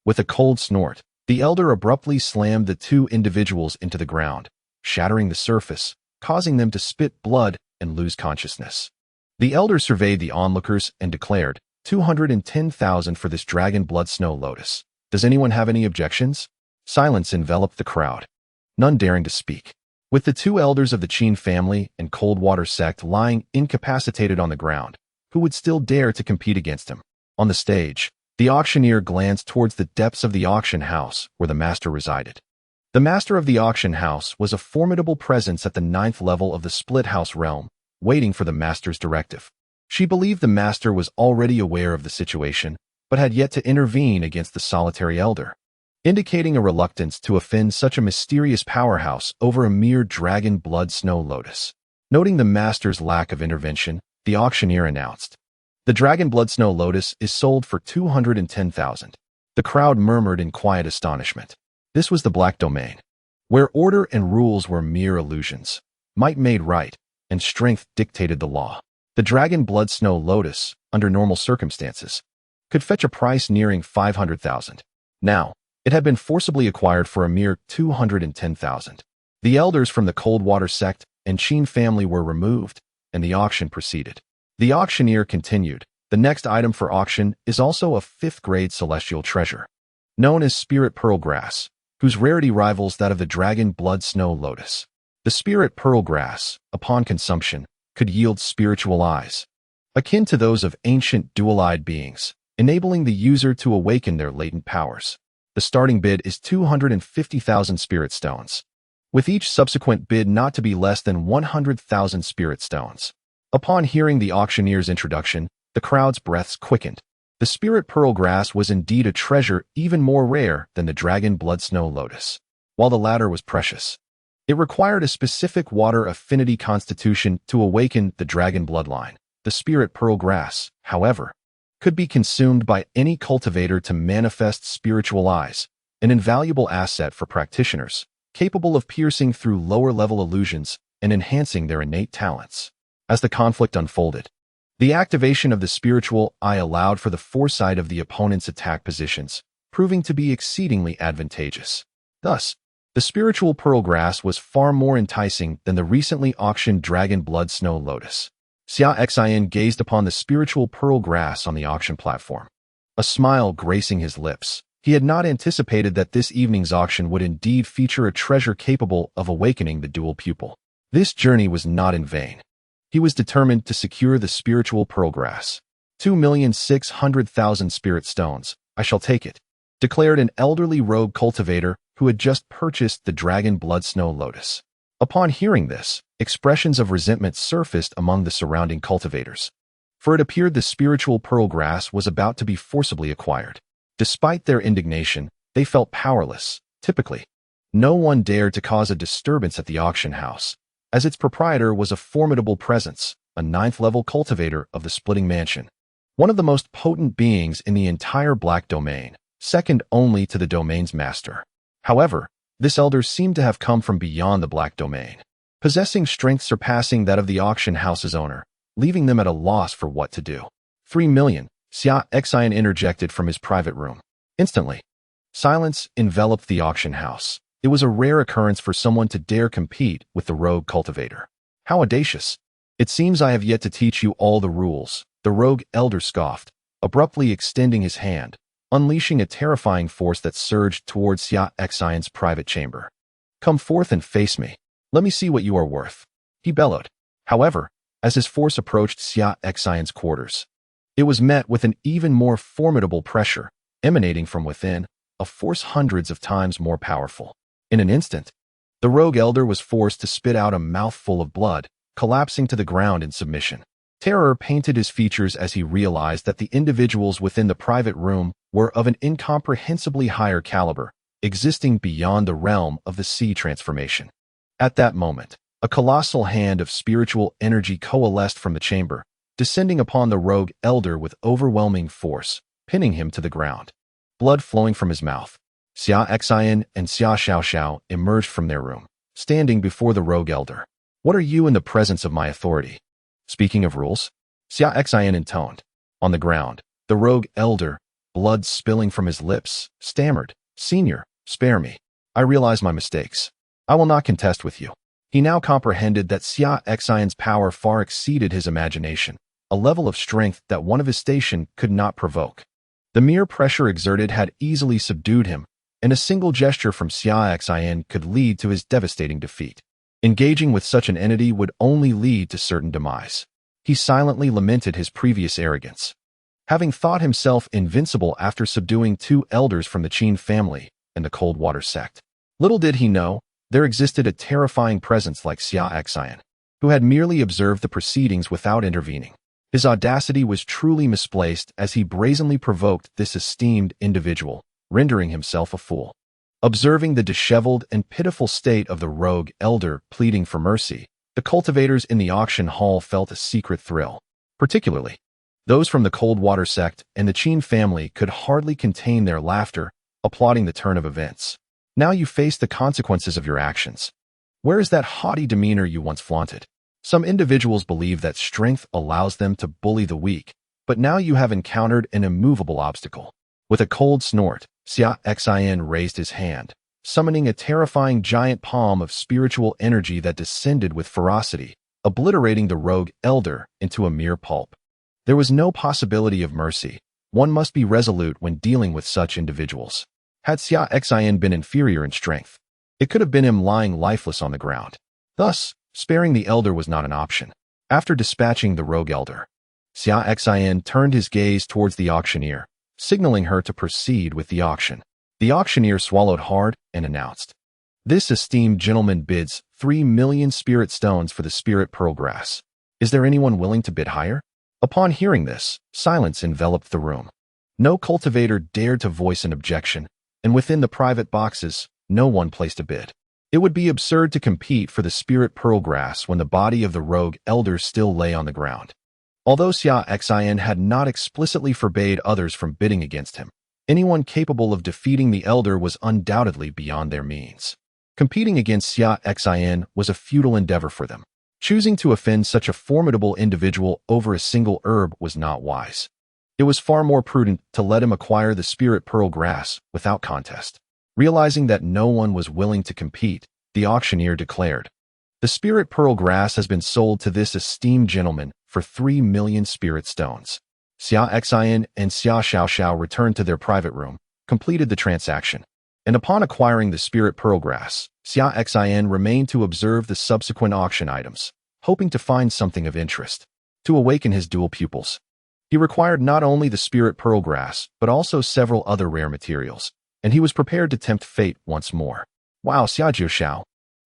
With a cold snort, the elder abruptly slammed the 2 individuals into the ground, shattering the surface, causing them to spit blood and lose consciousness. The elder surveyed the onlookers and declared, 210,000 for this Dragon Blood Snow Lotus. Does anyone have any objections? Silence enveloped the crowd, none daring to speak. With the 2 elders of the Qin family and Coldwater Sect lying incapacitated on the ground, who would still dare to compete against him? On the stage, the auctioneer glanced towards the depths of the auction house where the master resided. The master of the auction house was a formidable presence at the 9th level of the split house realm, waiting for the master's directive. She believed the master was already aware of the situation, but had yet to intervene against the solitary elder, indicating a reluctance to offend such a mysterious powerhouse over a mere Dragon Blood Snow Lotus. Noting the master's lack of intervention, the auctioneer announced, the Dragon Blood Snow Lotus is sold for 210,000. The crowd murmured in quiet astonishment. This was the Black Domain, where order and rules were mere illusions. Might made right, and strength dictated the law. The Dragon Blood Snow Lotus, under normal circumstances, could fetch a price nearing 500,000. Now, it had been forcibly acquired for a mere 210,000. The elders from the Coldwater Sect and Qin family were removed, and the auction proceeded. The auctioneer continued, the next item for auction is also a 5th-grade celestial treasure, known as Spirit Pearl Grass, whose rarity rivals that of the Dragon Blood Snow Lotus. The Spirit Pearl Grass, upon consumption, could yield spiritual eyes, akin to those of ancient dual-eyed beings, enabling the user to awaken their latent powers. The starting bid is 250,000 spirit stones, with each subsequent bid not to be less than 100,000 spirit stones. Upon hearing the auctioneer's introduction, the crowd's breaths quickened. The Spirit Pearl Grass was indeed a treasure even more rare than the Dragon Blood Snow Lotus. While the latter was precious, it required a specific water affinity constitution to awaken the dragon bloodline. The Spirit Pearl Grass, however, could be consumed by any cultivator to manifest spiritual eyes, an invaluable asset for practitioners, capable of piercing through lower-level illusions and enhancing their innate talents. As the conflict unfolded, the activation of the spiritual eye allowed for the foresight of the opponent's attack positions, proving to be exceedingly advantageous. Thus, the spiritual pearl grass was far more enticing than the recently auctioned Dragon Blood Snow Lotus. Xia Xin gazed upon the spiritual pearl grass on the auction platform, a smile gracing his lips. He had not anticipated that this evening's auction would indeed feature a treasure capable of awakening the dual pupil. This journey was not in vain. He was determined to secure the spiritual pearl grass. 2,600,000 spirit stones. I shall take it, declared an elderly rogue cultivator who had just purchased the dragon blood snow lotus. Upon hearing this, expressions of resentment surfaced among the surrounding cultivators, for it appeared the spiritual pearl grass was about to be forcibly acquired. Despite their indignation, they felt powerless. Typically, no one dared to cause a disturbance at the auction house, as its proprietor was a formidable presence, a 9th-level cultivator of the Splitting Mansion, one of the most potent beings in the entire Black Domain, second only to the domain's master. However, this elder seemed to have come from beyond the Black Domain, possessing strength surpassing that of the auction house's owner, leaving them at a loss for what to do. 3 million, Xia Xin interjected from his private room. Instantly, silence enveloped the auction house. It was a rare occurrence for someone to dare compete with the rogue cultivator. How audacious! It seems I have yet to teach you all the rules, the rogue elder scoffed, abruptly extending his hand, unleashing a terrifying force that surged towards Xia Xin's private chamber. Come forth and face me. Let me see what you are worth, he bellowed. However, as his force approached Xia Xin's quarters, it was met with an even more formidable pressure, emanating from within, a force hundreds of times more powerful. In an instant, the rogue elder was forced to spit out a mouthful of blood, collapsing to the ground in submission. Terror painted his features as he realized that the individuals within the private room were of an incomprehensibly higher caliber, existing beyond the realm of the sea transformation. At that moment, a colossal hand of spiritual energy coalesced from the chamber, descending upon the rogue elder with overwhelming force, pinning him to the ground. Blood flowing from his mouth, Xia Xin and Xia Xiaoxiao emerged from their room, standing before the rogue elder. What are you in the presence of my authority? Speaking of rules, Xia Xin intoned. On the ground, the rogue elder, blood spilling from his lips, stammered, Senior, spare me. I realize my mistakes. I will not contest with you. He now comprehended that Xia Xin's power far exceeded his imagination, a level of strength that one of his station could not provoke. The mere pressure exerted had easily subdued him, and a single gesture from Xia Xin could lead to his devastating defeat. Engaging with such an entity would only lead to certain demise. He silently lamented his previous arrogance. Having thought himself invincible after subduing 2 elders from the Qin family and the Coldwater sect, little did he know, there existed a terrifying presence like Xia Xin, who had merely observed the proceedings without intervening. His audacity was truly misplaced as he brazenly provoked this esteemed individual, rendering himself a fool. Observing the disheveled and pitiful state of the rogue elder pleading for mercy, the cultivators in the auction hall felt a secret thrill. Particularly, those from the Coldwater sect and the Qin family could hardly contain their laughter, applauding the turn of events. Now you face the consequences of your actions. Where is that haughty demeanor you once flaunted? Some individuals believe that strength allows them to bully the weak, but now you have encountered an immovable obstacle. With a cold snort, Xia Xin raised his hand, summoning a terrifying giant palm of spiritual energy that descended with ferocity, obliterating the rogue elder into a mere pulp. There was no possibility of mercy. One must be resolute when dealing with such individuals. Had Xia Xin been inferior in strength, it could have been him lying lifeless on the ground. Thus, sparing the elder was not an option. After dispatching the rogue elder, Xia Xin turned his gaze towards the auctioneer, signaling her to proceed with the auction. The auctioneer swallowed hard and announced, "This esteemed gentleman bids 3 million spirit stones for the spirit pearl grass. Is there anyone willing to bid higher?" Upon hearing this, silence enveloped the room. No cultivator dared to voice an objection, and within the private boxes, no one placed a bid. It would be absurd to compete for the spirit pearl grass when the body of the rogue elder still lay on the ground. Although Xia Xin had not explicitly forbade others from bidding against him, anyone capable of defeating the elder was undoubtedly beyond their means. Competing against Xia Xin was a futile endeavor for them. Choosing to offend such a formidable individual over a single herb was not wise. It was far more prudent to let him acquire the spirit pearl grass without contest. Realizing that no one was willing to compete, the auctioneer declared, "The spirit pearl grass has been sold to this esteemed gentleman for 3 million spirit stones." Xia Xin and Xia Xiaoxiao returned to their private room, completed the transaction, and upon acquiring the spirit pearl grass, Xia Xin remained to observe the subsequent auction items, hoping to find something of interest, to awaken his dual pupils. He required not only the spirit pearl grass, but also several other rare materials, and he was prepared to tempt fate once more. Wow, Xia Xiao,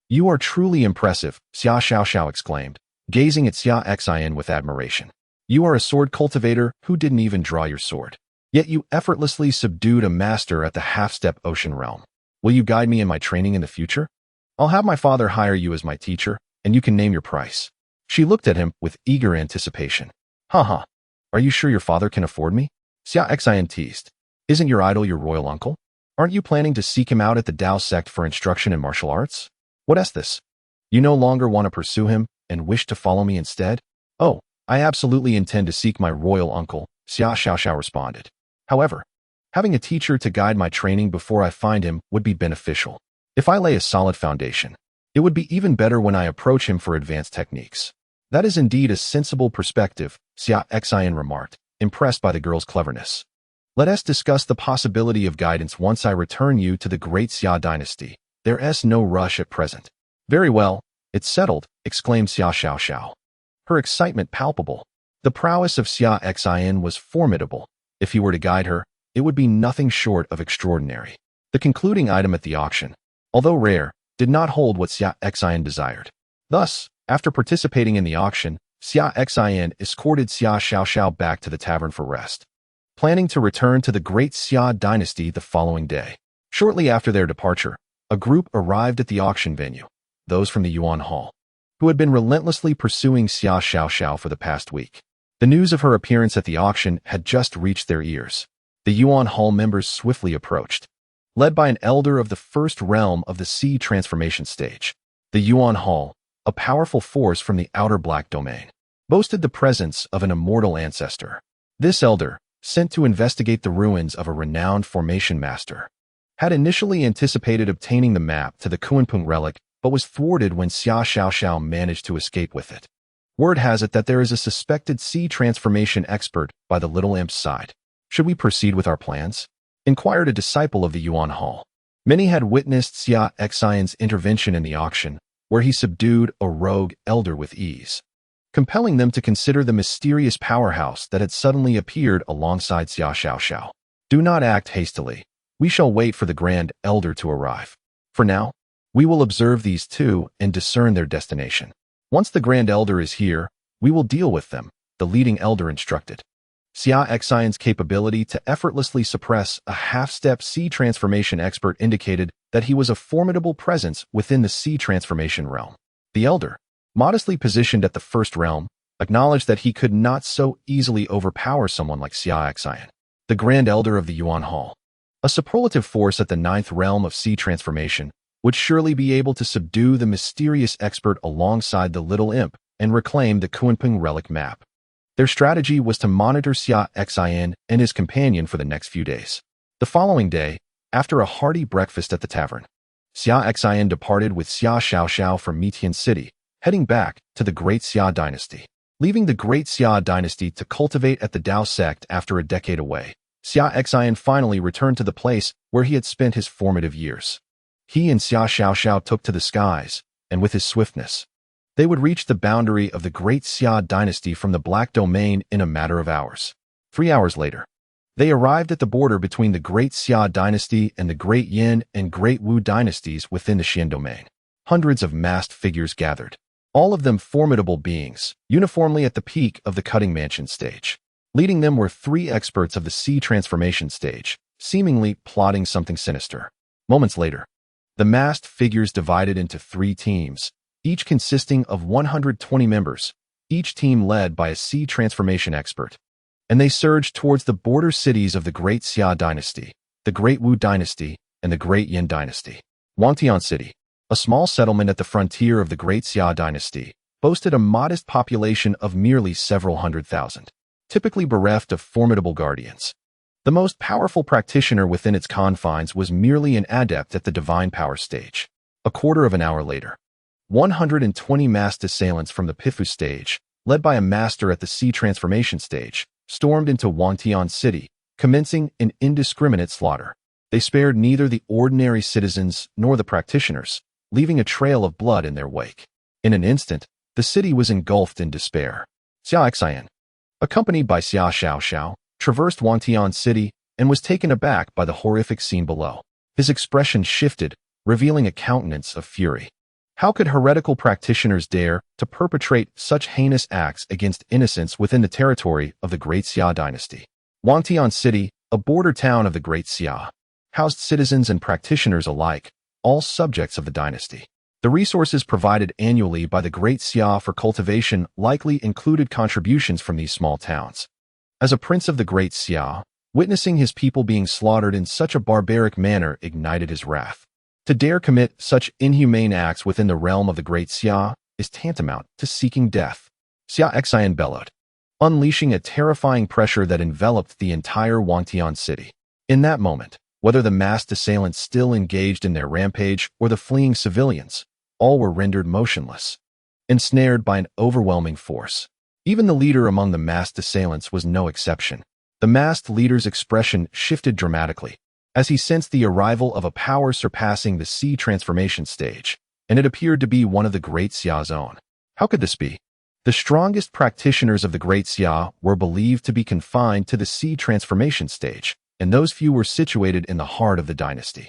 you are truly impressive, Xia Xiao exclaimed, gazing at Xia Xin with admiration. You are a sword cultivator who didn't even draw your sword. Yet you effortlessly subdued a master at the half-step ocean realm. Will you guide me in my training in the future? I'll have my father hire you as my teacher, and you can name your price. She looked at him with eager anticipation. Haha, are you sure your father can afford me? Xia Xin teased. Isn't your idol your royal uncle? Aren't you planning to seek him out at the Demon Sect for instruction in martial arts? What is this? You no longer want to pursue him and wish to follow me instead? Oh, I absolutely intend to seek my royal uncle, Xia Xiao responded. However, having a teacher to guide my training before I find him would be beneficial. If I lay a solid foundation, it would be even better when I approach him for advanced techniques. That is indeed a sensible perspective, Xia Xin remarked, impressed by the girl's cleverness. Let us discuss the possibility of guidance once I return you to the great Xia dynasty. There is no rush at present. Very well, it's settled, exclaimed Xia Xiao. Her excitement palpable. The prowess of Xia Xin was formidable. If he were to guide her, it would be nothing short of extraordinary. The concluding item at the auction, although rare, did not hold what Xia Xin desired. Thus, after participating in the auction, Xia Xin escorted Xia Xiao back to the tavern for rest, planning to return to the great Xia dynasty the following day. Shortly after their departure, a group arrived at the auction venue, those from the Yuan Hall, who had been relentlessly pursuing Xia Xiao for the past week. The news of her appearance at the auction had just reached their ears. The Yuan Hall members swiftly approached, led by an elder of the first realm of the sea transformation stage. The Yuan Hall, a powerful force from the outer black domain, boasted the presence of an immortal ancestor. This elder, sent to investigate the ruins of a renowned formation master, had initially anticipated obtaining the map to the Kunpeng relic, but was thwarted when Xia Xiao managed to escape with it. Word has it that there is a suspected sea transformation expert by the little imp's side. Should we proceed with our plans? Inquired a disciple of the Yuan Hall. Many had witnessed Xia Xin's intervention in the auction, where he subdued a rogue elder with ease, compelling them to consider the mysterious powerhouse that had suddenly appeared alongside Xia Xiao. Do not act hastily. We shall wait for the Grand Elder to arrive. For now, we will observe these two and discern their destination. Once the Grand Elder is here, we will deal with them, the leading elder instructed. Xia Xin's capability to effortlessly suppress a half-step sea transformation expert indicated that he was a formidable presence within the sea transformation realm. The elder, modestly positioned at the first realm, acknowledged that he could not so easily overpower someone like Xia Xin, the Grand Elder of the Yuan Hall. A superlative force at the 9th realm of sea transformation would surely be able to subdue the mysterious expert alongside the little imp and reclaim the Kunpeng relic map. Their strategy was to monitor Xia Xin and his companion for the next few days. The following day, after a hearty breakfast at the tavern, Xia Xin departed with Xia Xiao for Mitian City, heading back to the Great Xia Dynasty. Leaving the Great Xia Dynasty to cultivate at the Demon Sect after a decade away, Xia Xin finally returned to the place where he had spent his formative years. He and Xia Xiao took to the skies, and with his swiftness, they would reach the boundary of the Great Xia Dynasty from the Black Domain in a matter of hours. 3 hours later, they arrived at the border between the Great Xia Dynasty and the Great Yin and Great Wu dynasties within the Xian Domain. Hundreds of masked figures gathered, all of them formidable beings, uniformly at the peak of the Cutting Mansion stage. Leading them were 3 experts of the sea transformation stage, seemingly plotting something sinister. Moments later, the masked figures divided into 3 teams, each consisting of 120 members, each team led by a sea transformation expert, and they surged towards the border cities of the Great Xia Dynasty, the Great Wu Dynasty, and the Great Yin Dynasty. Wangtian City, a small settlement at the frontier of the Great Xia Dynasty, boasted a modest population of merely several hundred thousand, typically bereft of formidable guardians. The most powerful practitioner within its confines was merely an adept at the divine power stage. A quarter of an hour later, 120 masked assailants from the Pifu stage, led by a master at the sea transformation stage, stormed into Wangtian City, commencing an indiscriminate slaughter. They spared neither the ordinary citizens nor the practitioners, leaving a trail of blood in their wake. In an instant, The city was engulfed in despair. Xia Xin, accompanied by Xia Xiao, traversed Wangtian City and was taken aback by the horrific scene below. His expression shifted, revealing a countenance of fury. How could heretical practitioners dare to perpetrate such heinous acts against innocents within the territory of the Great Xia dynasty? Wangtian City, a border town of the Great Xia, housed citizens and practitioners alike, all subjects of the dynasty. The resources provided annually by the Great Xia for cultivation likely included contributions from these small towns. As a prince of the Great Xia, witnessing his people being slaughtered in such a barbaric manner ignited his wrath. To dare commit such inhumane acts within the realm of the Great Xia is tantamount to seeking death. Xia Xin bellowed, unleashing a terrifying pressure that enveloped the entire Wangtian city. In that moment, whether the masked assailants still engaged in their rampage or the fleeing civilians, all were rendered motionless, ensnared by an overwhelming force. Even the leader among the masked assailants was no exception. The masked leader's expression shifted dramatically as he sensed the arrival of a power surpassing the sea transformation stage, and it appeared to be one of the Great Xia's own. How could this be? The strongest practitioners of the Great Xia were believed to be confined to the sea transformation stage, and those few were situated in the heart of the dynasty.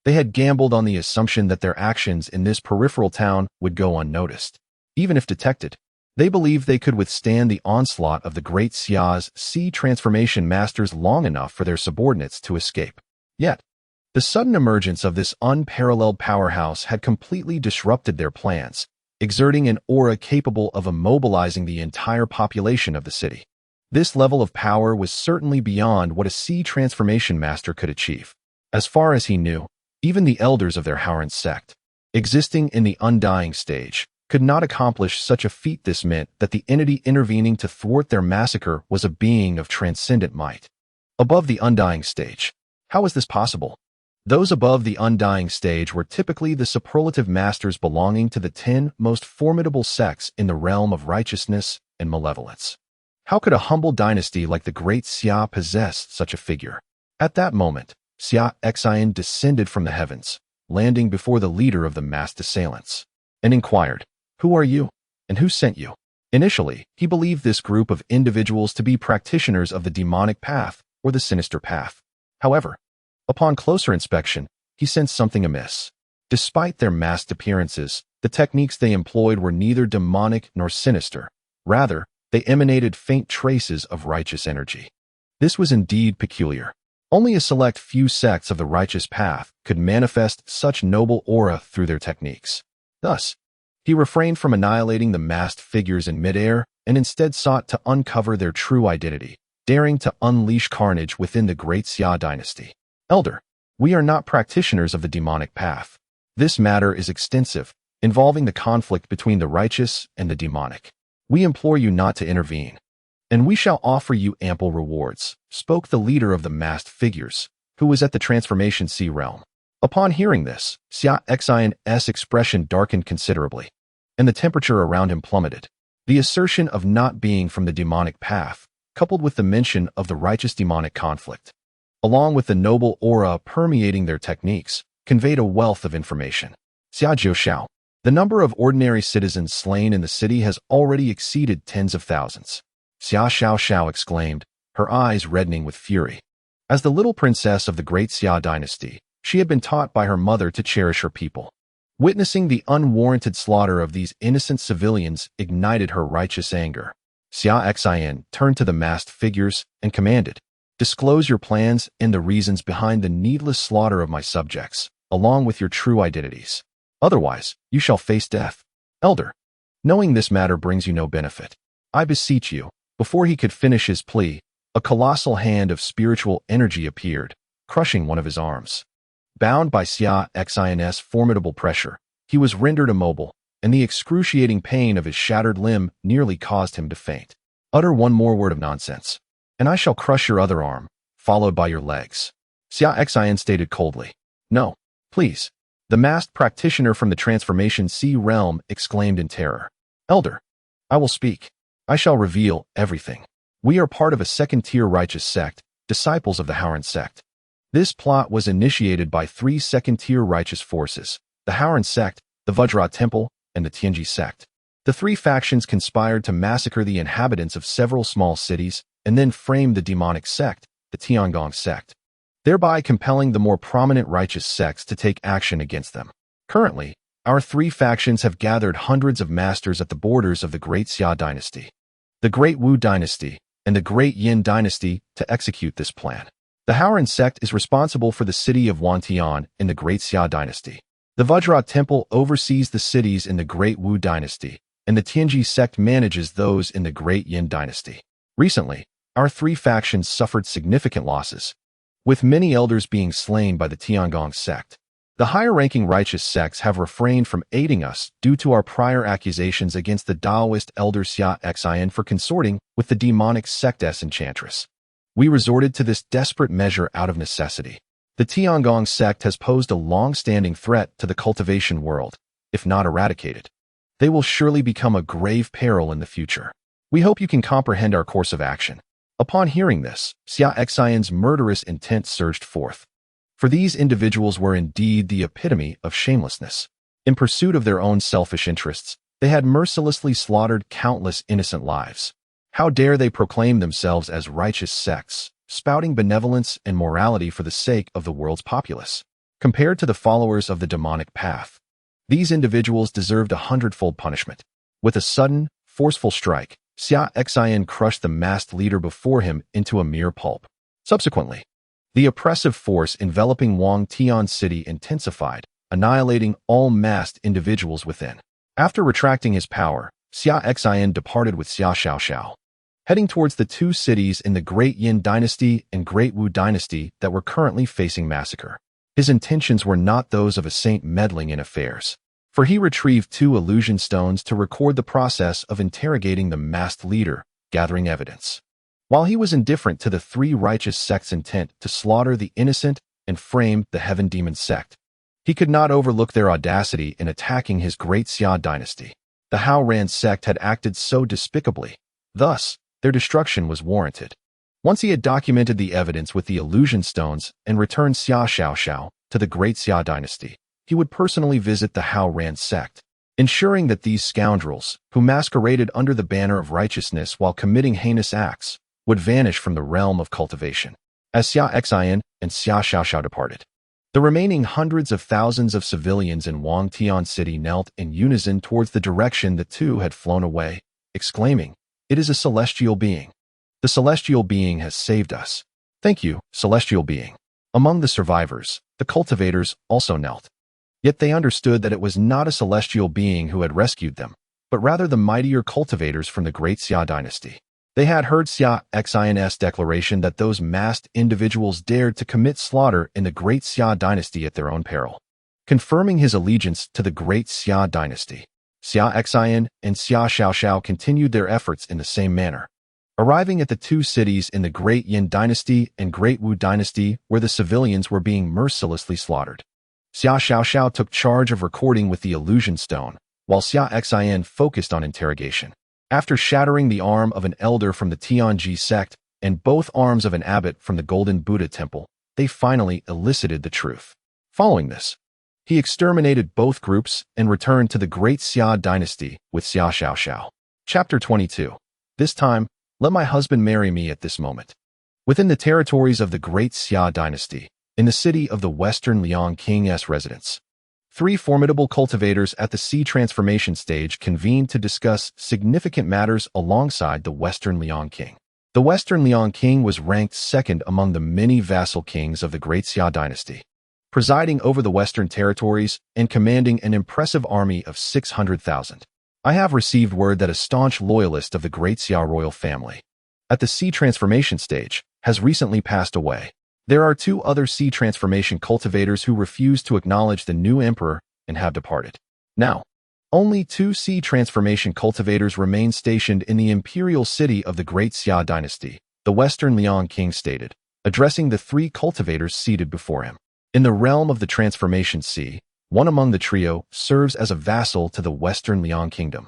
They had gambled on the assumption that their actions in this peripheral town would go unnoticed. Even if detected, they believed they could withstand the onslaught of the Great Xia's sea transformation masters long enough for their subordinates to escape. Yet, the sudden emergence of this unparalleled powerhouse had completely disrupted their plans, exerting an aura capable of immobilizing the entire population of the city. This level of power was certainly beyond what a sea transformation master could achieve. As far as he knew, even the elders of their Haoran sect, existing in the undying stage, could not accomplish such a feat. This meant that the entity intervening to thwart their massacre was a being of transcendent might. Above the undying stage. How was this possible? Those above the undying stage were typically the superlative masters belonging to the 10 most formidable sects in the realm of righteousness and malevolence. How could a humble dynasty like the Great Xia possess such a figure? At that moment, Xia Xin descended from the heavens, landing before the leader of the masked assailants, and inquired, "Who are you, and who sent you?" Initially, he believed this group of individuals to be practitioners of the demonic path or the sinister path. However, upon closer inspection, he sensed something amiss. Despite their masked appearances, the techniques they employed were neither demonic nor sinister. Rather, they emanated faint traces of righteous energy. This was indeed peculiar. Only a select few sects of the righteous path could manifest such noble aura through their techniques. Thus, he refrained from annihilating the masked figures in midair and instead sought to uncover their true identity, daring to unleash carnage within the Great Xia dynasty. "Elder, we are not practitioners of the demonic path. This matter is extensive, involving the conflict between the righteous and the demonic. We implore you not to intervene, and we shall offer you ample rewards," spoke the leader of the masked figures, who was at the Transformation Sea realm. Upon hearing this, Xia Xin's expression darkened considerably, and the temperature around him plummeted. The assertion of not being from the demonic path, coupled with the mention of the righteous demonic conflict, along with the noble aura permeating their techniques, conveyed a wealth of information. Xia Jiuxiao, the number of ordinary citizens slain in the city has already exceeded tens of thousands. Xia Xiao exclaimed, her eyes reddening with fury. As the little princess of the Great Xia dynasty, she had been taught by her mother to cherish her people. Witnessing the unwarranted slaughter of these innocent civilians ignited her righteous anger. Xia Xin turned to the masked figures and commanded, "Disclose your plans and the reasons behind the needless slaughter of my subjects, along with your true identities. Otherwise, you shall face death." "Elder, knowing this matter brings you no benefit, I beseech you." Before he could finish his plea, a colossal hand of spiritual energy appeared, crushing one of his arms. Bound by Xia Xin's formidable pressure, he was rendered immobile, and the excruciating pain of his shattered limb nearly caused him to faint. "Utter one more word of nonsense, and I shall crush your other arm, followed by your legs," Xia Xin stated coldly. "No, please," the masked practitioner from the Transformation Sea realm exclaimed in terror. "Elder, I will speak. I shall reveal everything. We are part of a second-tier righteous sect, disciples of the Haoran sect. This plot was initiated by 3 second-tier righteous forces, the Haoran sect, the Vajra Temple, and the Tianji sect. The three factions conspired to massacre the inhabitants of several small cities and then frame the demonic sect, the Tiangong sect, thereby compelling the more prominent righteous sects to take action against them. Currently, our three factions have gathered hundreds of masters at the borders of the Great Xia dynasty, the Great Wu dynasty, and the Great Yin dynasty to execute this plan. The Haoran sect is responsible for the city of Wantian in the Great Xia dynasty. The Vajra temple oversees the cities in the Great Wu dynasty, and the Tianji sect manages those in the Great Yin dynasty. Recently, our three factions suffered significant losses, with many elders being slain by the Tiangong sect. The higher-ranking righteous sects have refrained from aiding us due to our prior accusations against the Daoist elder Xia Xin for consorting with the demonic sectess enchantress. We resorted to this desperate measure out of necessity. The Tiangong sect has posed a long-standing threat to the cultivation world. If not eradicated, they will surely become a grave peril in the future. We hope you can comprehend our course of action. Upon hearing this, Xia Xin's murderous intent surged forth. For these individuals were indeed the epitome of shamelessness. In pursuit of their own selfish interests, they had mercilessly slaughtered countless innocent lives. How dare they proclaim themselves as righteous sects, spouting benevolence and morality for the sake of the world's populace? Compared to the followers of the demonic path, these individuals deserved a hundredfold punishment. With a sudden, forceful strike, Xia Xin crushed the masked leader before him into a mere pulp. Subsequently, the oppressive force enveloping Wang Tian City intensified, annihilating all masked individuals within. After retracting his power, Xia Xin departed with Xia Xiaoxiao, heading towards the two cities in the Great Yin dynasty and Great Wu dynasty that were currently facing massacre. His intentions were not those of a saint meddling in affairs, for he retrieved 2 illusion stones to record the process of interrogating the masked leader, gathering evidence. While he was indifferent to the 3 righteous sects' intent to slaughter the innocent and frame the Heaven Demon Sect, he could not overlook their audacity in attacking his Great Xia dynasty. The Haoran sect had acted so despicably, thus, their destruction was warranted. Once he had documented the evidence with the illusion stones and returned Xia Xiaoxiao to the Great Xia dynasty, he would personally visit the Haoran sect, ensuring that these scoundrels, who masqueraded under the banner of righteousness while committing heinous acts, would vanish from the realm of cultivation. As Xia Xin and Xia Xiaoxiao departed, the remaining hundreds of thousands of civilians in Wangtian City knelt in unison towards the direction the two had flown away, exclaiming, "It is a celestial being. The celestial being has saved us. Thank you, celestial being." Among the survivors, the cultivators also knelt. Yet they understood that it was not a celestial being who had rescued them, but rather the mightier cultivators from the Great Xia dynasty. They had heard Xia Xin's declaration that those masked individuals dared to commit slaughter in the Great Xia dynasty at their own peril. Confirming his allegiance to the Great Xia dynasty, Xia Xin and Xia Xiaoxiao continued their efforts in the same manner, arriving at the 2 cities in the Great Yin dynasty and Great Wu dynasty where the civilians were being mercilessly slaughtered. Xia Xiaoxiao took charge of recording with the illusion stone, while Xia Xin focused on interrogation. After shattering the arm of an elder from the Tianji sect and both arms of an abbot from the Golden Buddha temple, they finally elicited the truth. Following this, he exterminated both groups and returned to the Great Xia dynasty with Xia Xiaoxiao. Chapter 22. This time, let my husband marry me at this moment. Within the territories of the Great Xia dynasty, in the city of the Western Liang King's residence, 3 formidable cultivators at the sea transformation stage convened to discuss significant matters alongside the Western Liang King. The Western Liang King was ranked second among the many vassal kings of the Great Xia dynasty, presiding over the Western territories and commanding an impressive army of 600,000. I have received word that a staunch loyalist of the Great Xia royal family, at the sea transformation stage, has recently passed away. There are 2 other sea transformation cultivators who refuse to acknowledge the new emperor and have departed. Now, only 2 sea transformation cultivators remain stationed in the imperial city of the Great Xia dynasty, the Western Liang King stated, addressing the 3 cultivators seated before him. In the realm of the transformation sea, one among the trio serves as a vassal to the Western Liang Kingdom,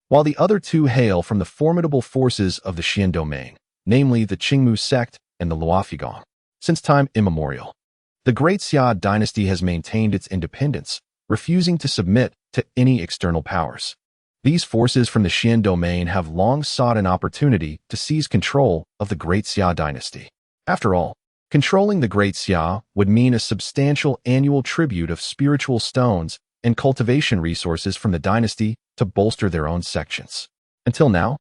while the other 2 hail from the formidable forces of the Xian domain, namely the Qingmu sect and the Luofugong. Since time immemorial, the Great Xia dynasty has maintained its independence, refusing to submit to any external powers. These forces from the Xian domain have long sought an opportunity to seize control of the Great Xia dynasty. After all, controlling the Great Xia would mean a substantial annual tribute of spiritual stones and cultivation resources from the dynasty to bolster their own sections. Until now,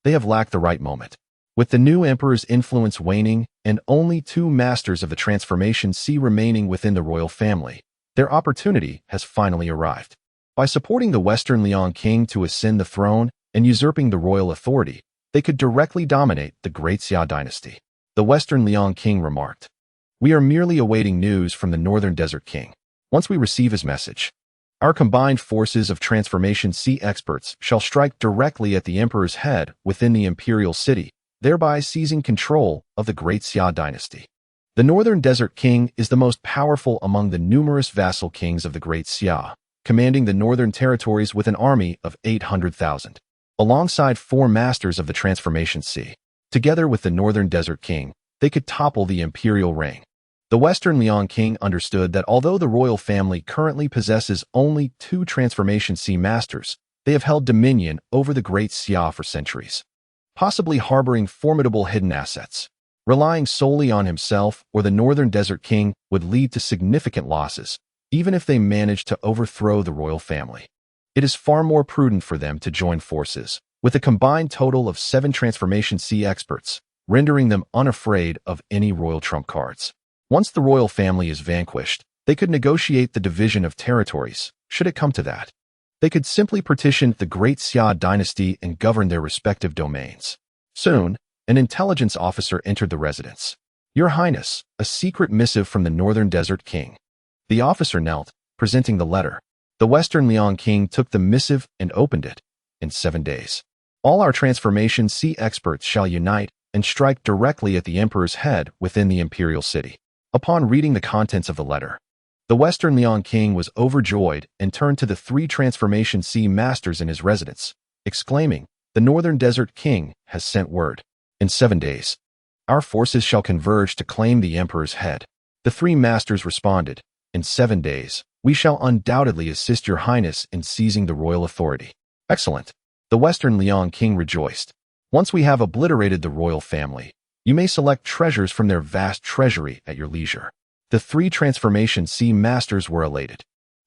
they have lacked the right moment. With the new emperor's influence waning and only 2 masters of the transformation C remaining within the royal family, their opportunity has finally arrived. By supporting the Western Liang King to ascend the throne and usurping the royal authority, they could directly dominate the Great Xia dynasty. The Western Liang King remarked, "We are merely awaiting news from the Northern Desert King. Once we receive his message, our combined forces of Transformation C experts shall strike directly at the emperor's head within the imperial city, thereby seizing control of the Great Xia dynasty." The Northern Desert King is the most powerful among the numerous vassal kings of the Great Xia, commanding the northern territories with an army of 800,000. Alongside 4 masters of the Transformation C, together with the Northern Desert King, they could topple the imperial reign. The Western Liang King understood that although the royal family currently possesses only 2 Transformation C masters, they have held dominion over the Great Xia for centuries, possibly harboring formidable hidden assets. Relying solely on himself or the Northern Desert King would lead to significant losses, even if they managed to overthrow the royal family. It is far more prudent for them to join forces, with a combined total of 7 Transformation C experts, rendering them unafraid of any royal trump cards. Once the royal family is vanquished, they could negotiate the division of territories, should it come to that. They could simply partition the Great Xia dynasty and govern their respective domains. Soon, an intelligence officer entered the residence. "Your Highness, a secret missive from the Northern Desert King." The officer knelt, presenting the letter. The Western Liang King took the missive and opened it. "In 7 days, all our Transformation C experts shall unite and strike directly at the emperor's head within the imperial city." Upon reading the contents of the letter, the Western Liang King was overjoyed and turned to the 3 Transformation C masters in his residence, exclaiming, "The Northern Desert King has sent word. In 7 days, our forces shall converge to claim the emperor's head." The 3 masters responded, "In 7 days, we shall undoubtedly assist your highness in seizing the royal authority." "Excellent." The Western Liang King rejoiced. "Once we have obliterated the royal family, you may select treasures from their vast treasury at your leisure." The 3 Transformation C masters were elated.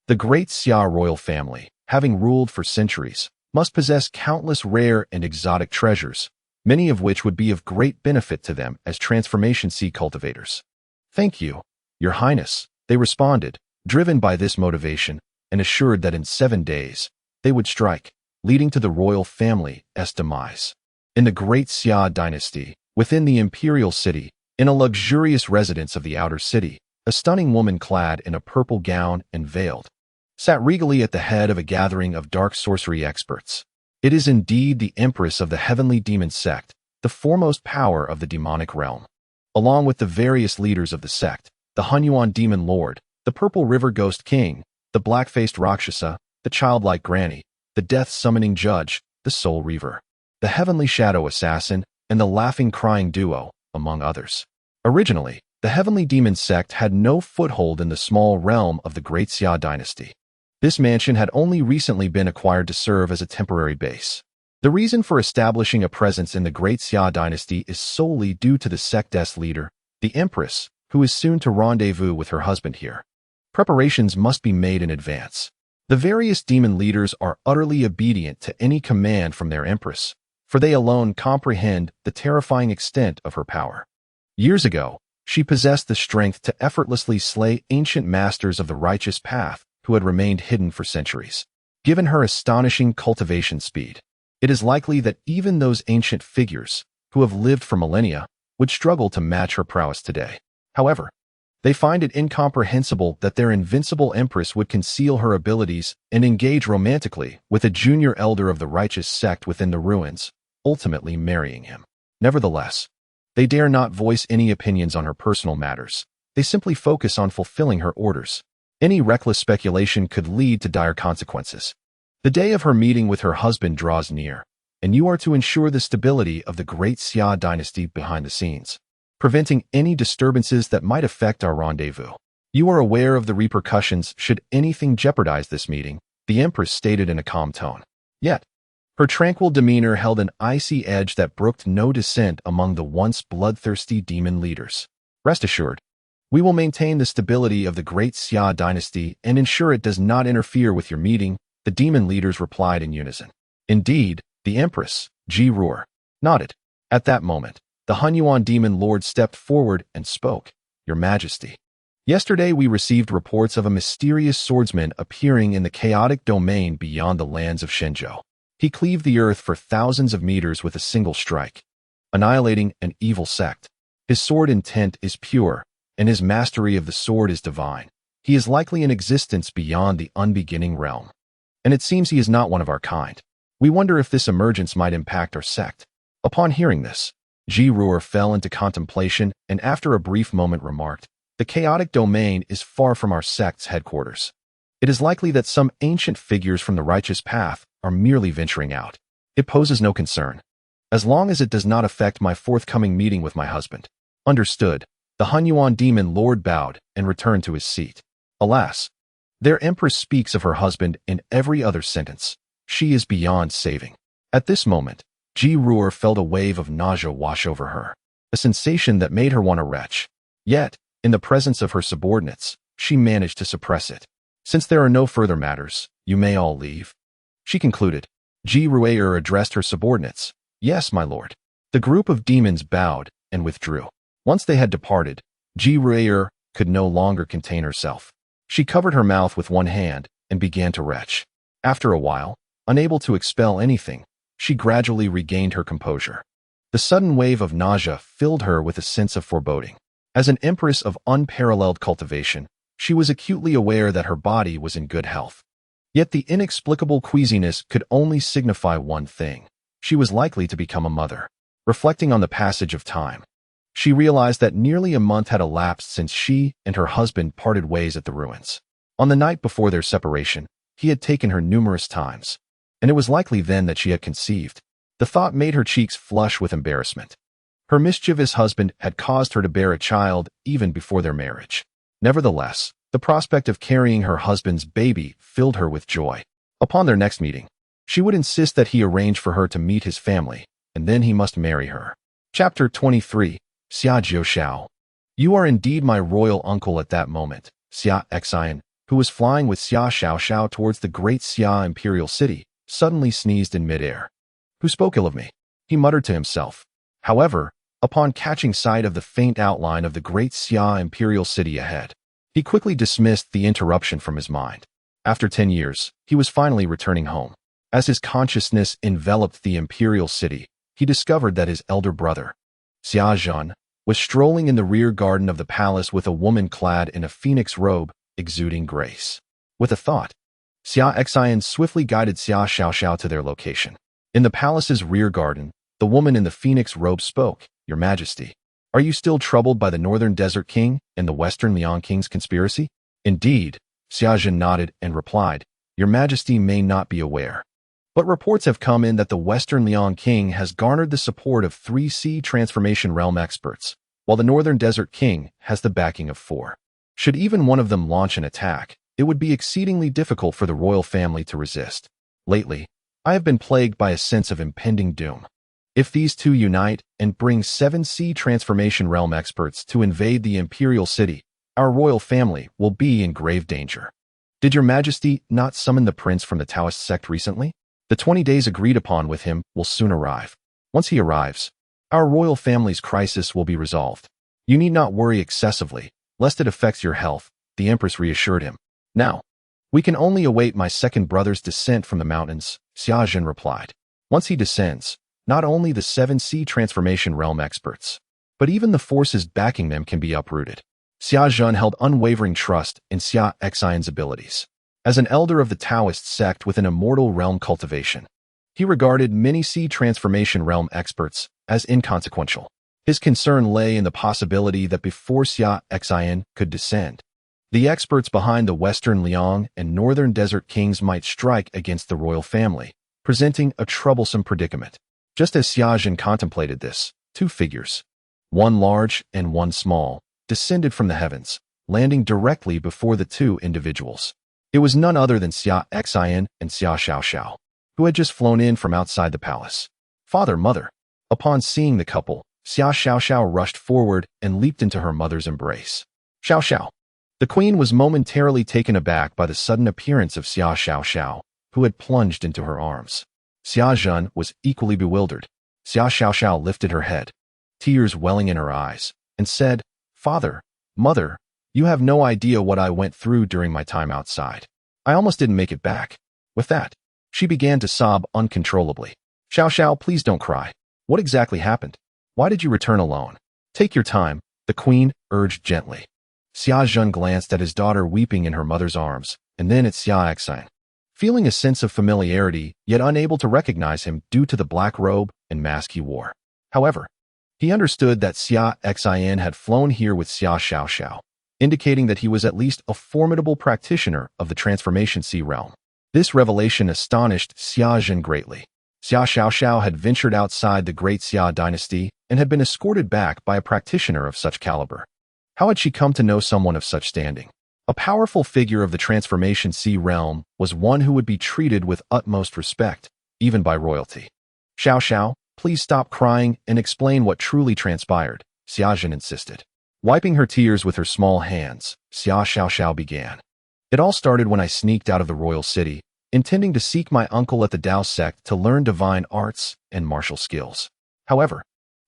The Great Xia royal family, having ruled for centuries, must possess countless rare and exotic treasures, many of which would be of great benefit to them as Transformation C cultivators. "Thank you, your highness," they responded, driven by this motivation, and assured that in 7 days, they would strike, leading to the royal family's demise. In the Great Xia dynasty, within the imperial city, in a luxurious residence of the outer city, a stunning woman clad in a purple gown and veiled sat regally at the head of a gathering of dark sorcery experts. It is indeed the Empress of the Heavenly Demon Sect, the foremost power of the demonic realm. Along with the various leaders of the sect, the Hunyuan Demon Lord, the Purple River Ghost King, the Black-Faced Rakshasa, the Childlike Granny, the Death-Summoning Judge, the Soul Reaver, the Heavenly Shadow Assassin, and the Laughing Crying Duo, among others. Originally, the Heavenly Demon Sect had no foothold in the small realm of the Great Xia dynasty. This mansion had only recently been acquired to serve as a temporary base. The reason for establishing a presence in the Great Xia dynasty is solely due to the sect's leader, the Empress, who is soon to rendezvous with her husband here. Preparations must be made in advance. The various demon leaders are utterly obedient to any command from their Empress, for they alone comprehend the terrifying extent of her power. Years ago, she possessed the strength to effortlessly slay ancient masters of the righteous path who had remained hidden for centuries. Given her astonishing cultivation speed, it is likely that even those ancient figures, who have lived for millennia, would struggle to match her prowess today. However, they find it incomprehensible that their invincible Empress would conceal her abilities and engage romantically with a junior elder of the righteous sect within the ruins, ultimately marrying him. Nevertheless, they dare not voice any opinions on her personal matters. They simply focus on fulfilling her orders. Any reckless speculation could lead to dire consequences. The day of her meeting with her husband draws near, and you are to ensure the stability of the Great Xia dynasty behind the scenes, preventing any disturbances that might affect our rendezvous. You are aware of the repercussions should anything jeopardize this meeting, the Empress stated in a calm tone. Yet, Her tranquil demeanor held an icy edge that brooked no dissent among the once bloodthirsty demon leaders. Rest assured, we will maintain the stability of the great Xia dynasty and ensure it does not interfere with your meeting, the demon leaders replied in unison. Indeed, the Empress, Ji Ruor, nodded. At that moment, the Hunyuan demon lord stepped forward and spoke. Your Majesty. Yesterday we received reports of a mysterious swordsman appearing in the chaotic domain beyond the lands of Shenzhou. He cleaved the earth for thousands of meters with a single strike, annihilating an evil sect. His sword intent is pure, and his mastery of the sword is divine. He is likely in existence beyond the unbeginning realm. And it seems he is not one of our kind. We wonder if this emergence might impact our sect. Upon hearing this, Ji Ruor fell into contemplation and after a brief moment remarked, the chaotic domain is far from our sect's headquarters. It is likely that some ancient figures from the righteous path are merely venturing out. It poses no concern, as long as it does not affect my forthcoming meeting with my husband. Understood. The Hunyuan demon lord bowed and returned to his seat. Alas, their empress speaks of her husband in every other sentence. She is beyond saving. At this moment, Ji Ruor felt a wave of nausea wash over her, a sensation that made her want to retch. Yet, in the presence of her subordinates, she managed to suppress it. Since there are no further matters, you may all leave. She concluded. Ji Ruor addressed her subordinates. Yes, my lord. The group of demons bowed and withdrew. Once they had departed, Ji Ruor could no longer contain herself. She covered her mouth with one hand and began to retch. After a while, unable to expel anything, she gradually regained her composure. The sudden wave of nausea filled her with a sense of foreboding. As an empress of unparalleled cultivation, she was acutely aware that her body was in good health. Yet the inexplicable queasiness could only signify one thing. She was likely to become a mother. Reflecting on the passage of time, she realized that nearly a month had elapsed since she and her husband parted ways at the ruins. On the night before their separation, he had taken her numerous times, and it was likely then that she had conceived. The thought made her cheeks flush with embarrassment. Her mischievous husband had caused her to bear a child even before their marriage. Nevertheless, the prospect of carrying her husband's baby filled her with joy. Upon their next meeting, she would insist that he arrange for her to meet his family, and then he must marry her. Chapter 23. Xia Jiuxiao. You are indeed my royal uncle. At that moment, Xia Xin, who was flying with Xia Xiaoxiao towards the great Xia imperial city, suddenly sneezed in midair. Who spoke ill of me? He muttered to himself. However, upon catching sight of the faint outline of the great Xia imperial city ahead, he quickly dismissed the interruption from his mind. After 10 years, he was finally returning home. As his consciousness enveloped the imperial city, he discovered that his elder brother, Xia Xin, was strolling in the rear garden of the palace with a woman clad in a phoenix robe, exuding grace. With a thought, Xia Xin swiftly guided Xia Xiaoxiao to their location. In the palace's rear garden, the woman in the phoenix robe spoke. Your Majesty, are you still troubled by the Northern Desert King and the Western Liang King's conspiracy? Indeed, Xia Xin nodded and replied, Your Majesty may not be aware, but reports have come in that the Western Liang King has garnered the support of 3 sea transformation realm experts, while the Northern Desert King has the backing of 4. Should even one of them launch an attack, it would be exceedingly difficult for the royal family to resist. Lately, I have been plagued by a sense of impending doom. If these 2 unite and bring 7 sea transformation realm experts to invade the imperial city, our royal family will be in grave danger. Did your Majesty not summon the prince from the Taoist sect recently? The 20 days agreed upon with him will soon arrive. Once he arrives, our royal family's crisis will be resolved. You need not worry excessively, lest it affects your health, the Empress reassured him. Now, we can only await my second brother's descent from the mountains, Xia Xin replied. Once he descends, not only the 7 sea transformation realm experts, but even the forces backing them can be uprooted. Xia Xin held unwavering trust in Xia Xin's abilities. As an elder of the Taoist sect with an immortal realm cultivation, he regarded many sea transformation realm experts as inconsequential. His concern lay in the possibility that before Xia Xin could descend, the experts behind the Western Liang and Northern Desert Kings might strike against the royal family, presenting a troublesome predicament. Just as Xia Xin contemplated this, 2 figures, one large and one small, descended from the heavens, landing directly before the 2 individuals. It was none other than Xia Xin and Xia Xiaoxiao. who had just flown in from outside the palace. Father, mother. Upon seeing the couple, Xia Xiao rushed forward and leaped into her mother's embrace. Xiao Xiao. The queen was momentarily taken aback by the sudden appearance of Xia Xiao, who had plunged into her arms. Xia Xin was equally bewildered. Xia Xiao lifted her head, tears welling in her eyes, and said, Father, mother, you have no idea what I went through during my time outside. I almost didn't make it back. With that, she began to sob uncontrollably. Xiao, please don't cry. What exactly happened? Why did you return alone? Take your time, the queen urged gently. Xia Xin glanced at his daughter weeping in her mother's arms, and then at Xia Xin. Feeling a sense of familiarity, yet unable to recognize him due to the black robe and mask he wore. However, he understood that Xia Xin had flown here with Xia Xiao, indicating that he was at least a formidable practitioner of the Transformation Sea realm. This revelation astonished Xia Xin greatly. Xia Xiao had ventured outside the great Xia dynasty and had been escorted back by a practitioner of such caliber. How had she come to know someone of such standing? A powerful figure of the Transformation Sea realm was one who would be treated with utmost respect, even by royalty. Xiao, please stop crying and explain what truly transpired, Xia Xin insisted. Wiping her tears with her small hands, Xia Xiao began. It all started when I sneaked out of the royal city, intending to seek my uncle at the Demon Sect to learn divine arts and martial skills. However,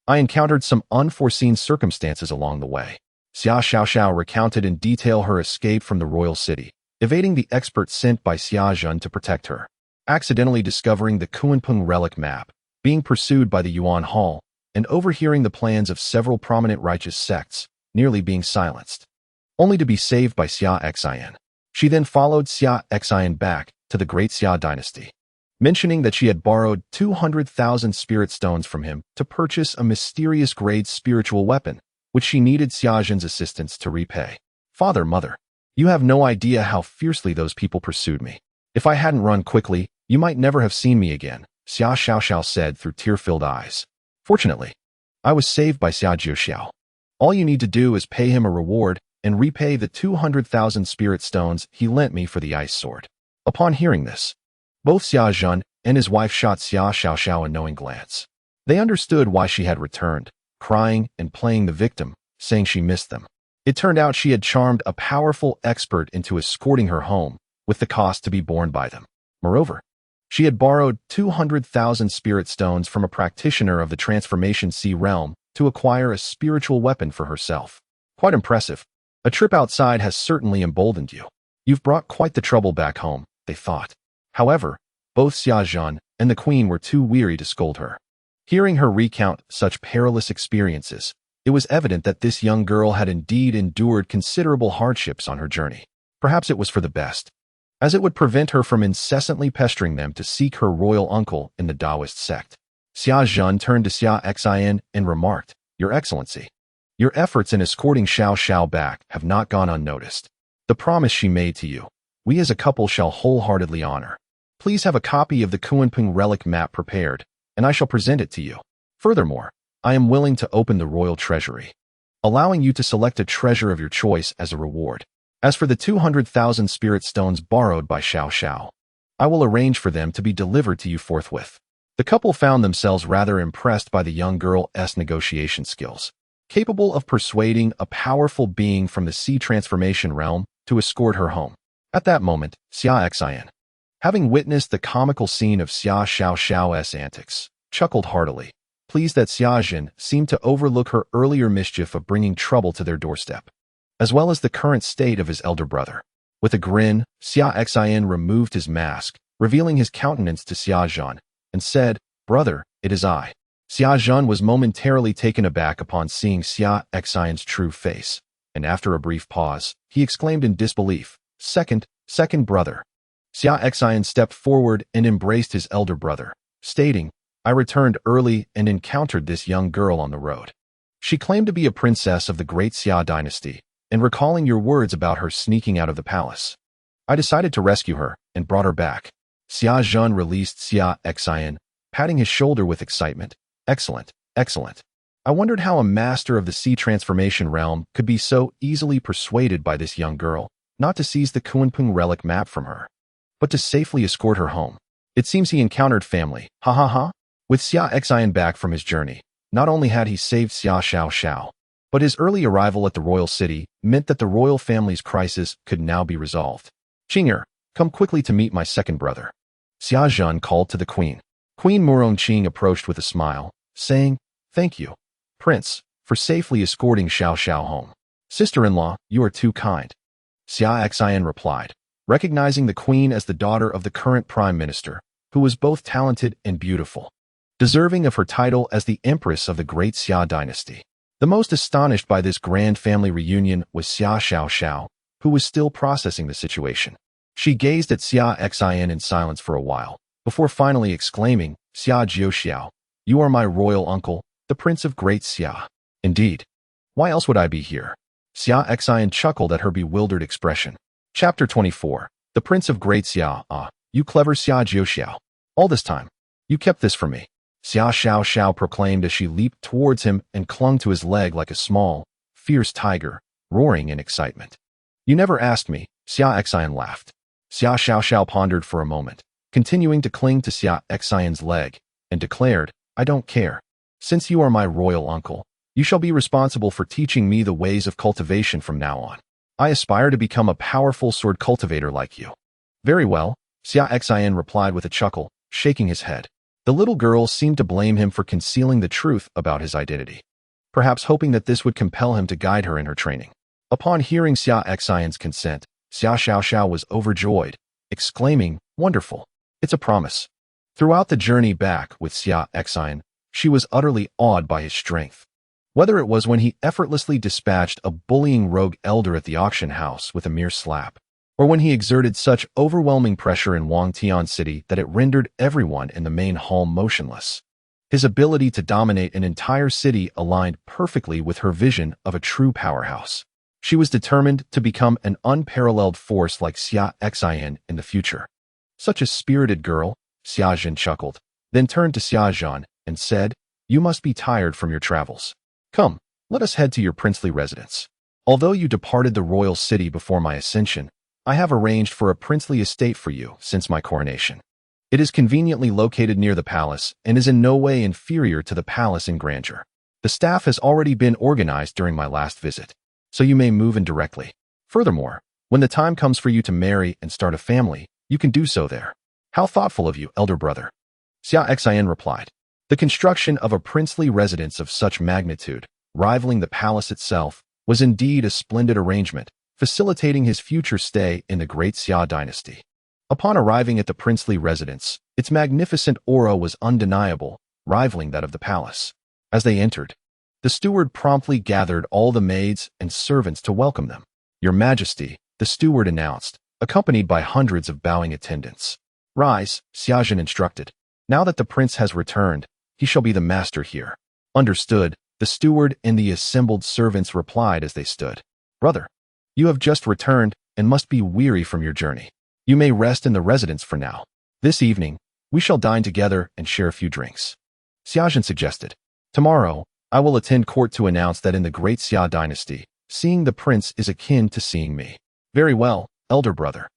I encountered some unforeseen circumstances along the way. Xia Xiao recounted in detail her escape from the royal city, evading the expert sent by Xia Xin to protect her, accidentally discovering the Kunpeng relic map, being pursued by the Yuan Hall, and overhearing the plans of several prominent righteous sects, nearly being silenced, only to be saved by Xia Xin. She then followed Xia Xin back to the great Xia dynasty, mentioning that she had borrowed 200,000 spirit stones from him to purchase a mysterious grade spiritual weapon, which she needed Xia Xin's assistance to repay. Father, mother, you have no idea how fiercely those people pursued me. If I hadn't run quickly, you might never have seen me again, Xia Xiao said through tear-filled eyes. Fortunately, I was saved by Xia Xiao. All you need to do is pay him a reward and repay the 200,000 spirit stones he lent me for the ice sword. Upon hearing this, both Xia Xin and his wife shot Xia Xiao a knowing glance. They understood why she had returned, crying and playing the victim, saying she missed them. It turned out she had charmed a powerful expert into escorting her home, with the cost to be borne by them. Moreover, she had borrowed 200,000 spirit stones from a practitioner of the Transformation Sea realm to acquire a spiritual weapon for herself. Quite impressive. A trip outside has certainly emboldened you. You've brought quite the trouble back home, they thought. However, both Xia Xin and the queen were too weary to scold her. Hearing her recount such perilous experiences, it was evident that this young girl had indeed endured considerable hardships on her journey. Perhaps it was for the best, as it would prevent her from incessantly pestering them to seek her royal uncle in the Taoist sect. Xia Xin turned to Xia Xin and remarked, Your Excellency, your efforts in escorting Xiao back have not gone unnoticed. The promise she made to you, we as a couple shall wholeheartedly honor. Please have a copy of the Kunpeng relic map prepared, and I shall present it to you. Furthermore, I am willing to open the royal treasury, allowing you to select a treasure of your choice as a reward. As for the 200,000 spirit stones borrowed by Xiao, I will arrange for them to be delivered to you forthwith. The couple found themselves rather impressed by the young girl's negotiation skills, capable of persuading a powerful being from the sea transformation realm to escort her home. At that moment, Xia Xin, having witnessed the comical scene of Xia Xiao's antics, chuckled heartily, pleased that Xia Xin seemed to overlook her earlier mischief of bringing trouble to their doorstep, as well as the current state of his elder brother. With a grin, Xia Xin removed his mask, revealing his countenance to Xia Xin, and said, Brother, it is I. Xia Xin was momentarily taken aback upon seeing Xia Xin's true face, and after a brief pause, he exclaimed in disbelief, Second brother. Xia Xin stepped forward and embraced his elder brother, stating, I returned early and encountered this young girl on the road. She claimed to be a princess of the great Xia dynasty, and recalling your words about her sneaking out of the palace, I decided to rescue her and brought her back. Xia Xin released Xia Xin, patting his shoulder with excitement. Excellent. I wondered how a master of the sea transformation realm could be so easily persuaded by this young girl not to seize the Kunpeng relic map from her, but to safely escort her home. It seems he encountered family. Ha ha ha. With Xia Xin back from his journey, not only had he saved Xia Xiao, but his early arrival at the royal city meant that the royal family's crisis could now be resolved. Qing'er, come quickly to meet my second brother. Xia Xin called to the queen. Queen Murongqing approached with a smile, saying, Thank you, Prince, for safely escorting Xiao home. Sister-in-law, you are too kind. Xia Xin replied, recognizing the queen as the daughter of the current prime minister, who was both talented and beautiful, deserving of her title as the Empress of the Great Xia dynasty. The most astonished by this grand family reunion was Xia Xiao, who was still processing the situation. She gazed at Xia Xin in silence for a while, before finally exclaiming, Xia Jiuxiao, you are my royal uncle, the Prince of Great Xia. Indeed. Why else would I be here? Xia Xin chuckled at her bewildered expression. Chapter 24. The Prince of Great Xia. Ah, you clever Xia Jiuxiao. All this time, you kept this from me. Xia Xiao proclaimed as she leaped towards him and clung to his leg like a small, fierce tiger, roaring in excitement. You never asked me, Xia Xin laughed. Xia Xiao pondered for a moment, continuing to cling to Xia Xin's leg, and declared, I don't care. Since you are my royal uncle, you shall be responsible for teaching me the ways of cultivation from now on. I aspire to become a powerful sword cultivator like you. Very well, Xia Xin replied with a chuckle, shaking his head. The little girl seemed to blame him for concealing the truth about his identity, perhaps hoping that this would compel him to guide her in her training. Upon hearing Xia Xin's consent, Xia Xiao was overjoyed, exclaiming, Wonderful, it's a promise. Throughout the journey back with Xia Xin, she was utterly awed by his strength. Whether it was when he effortlessly dispatched a bullying rogue elder at the auction house with a mere slap, or when he exerted such overwhelming pressure in Wangtian City that it rendered everyone in the main hall motionless. His ability to dominate an entire city aligned perfectly with her vision of a true powerhouse. She was determined to become an unparalleled force like Xia Xin in the future. Such a spirited girl, Xia Xin chuckled, then turned to Xia Zhan and said, You must be tired from your travels. Come, let us head to your princely residence. Although you departed the royal city before my ascension, I have arranged for a princely estate for you since my coronation. It is conveniently located near the palace and is in no way inferior to the palace in grandeur. The staff has already been organized during my last visit, so you may move in directly. Furthermore, when the time comes for you to marry and start a family, you can do so there. How thoughtful of you, elder brother. Xia Xin replied. The construction of a princely residence of such magnitude, rivaling the palace itself, was indeed a splendid arrangement, facilitating his future stay in the Great Xia dynasty. Upon arriving at the princely residence, its magnificent aura was undeniable, rivaling that of the palace. As they entered, the steward promptly gathered all the maids and servants to welcome them. Your Majesty, the steward announced, accompanied by hundreds of bowing attendants. Rise, Xia Xin instructed. Now that the prince has returned, he shall be the master here. Understood, the steward and the assembled servants replied as they stood. Brother, you have just returned and must be weary from your journey. You may rest in the residence for now. This evening, we shall dine together and share a few drinks. Xia Xin suggested. Tomorrow, I will attend court to announce that in the Great Xia dynasty, seeing the prince is akin to seeing me. Very well, elder brother.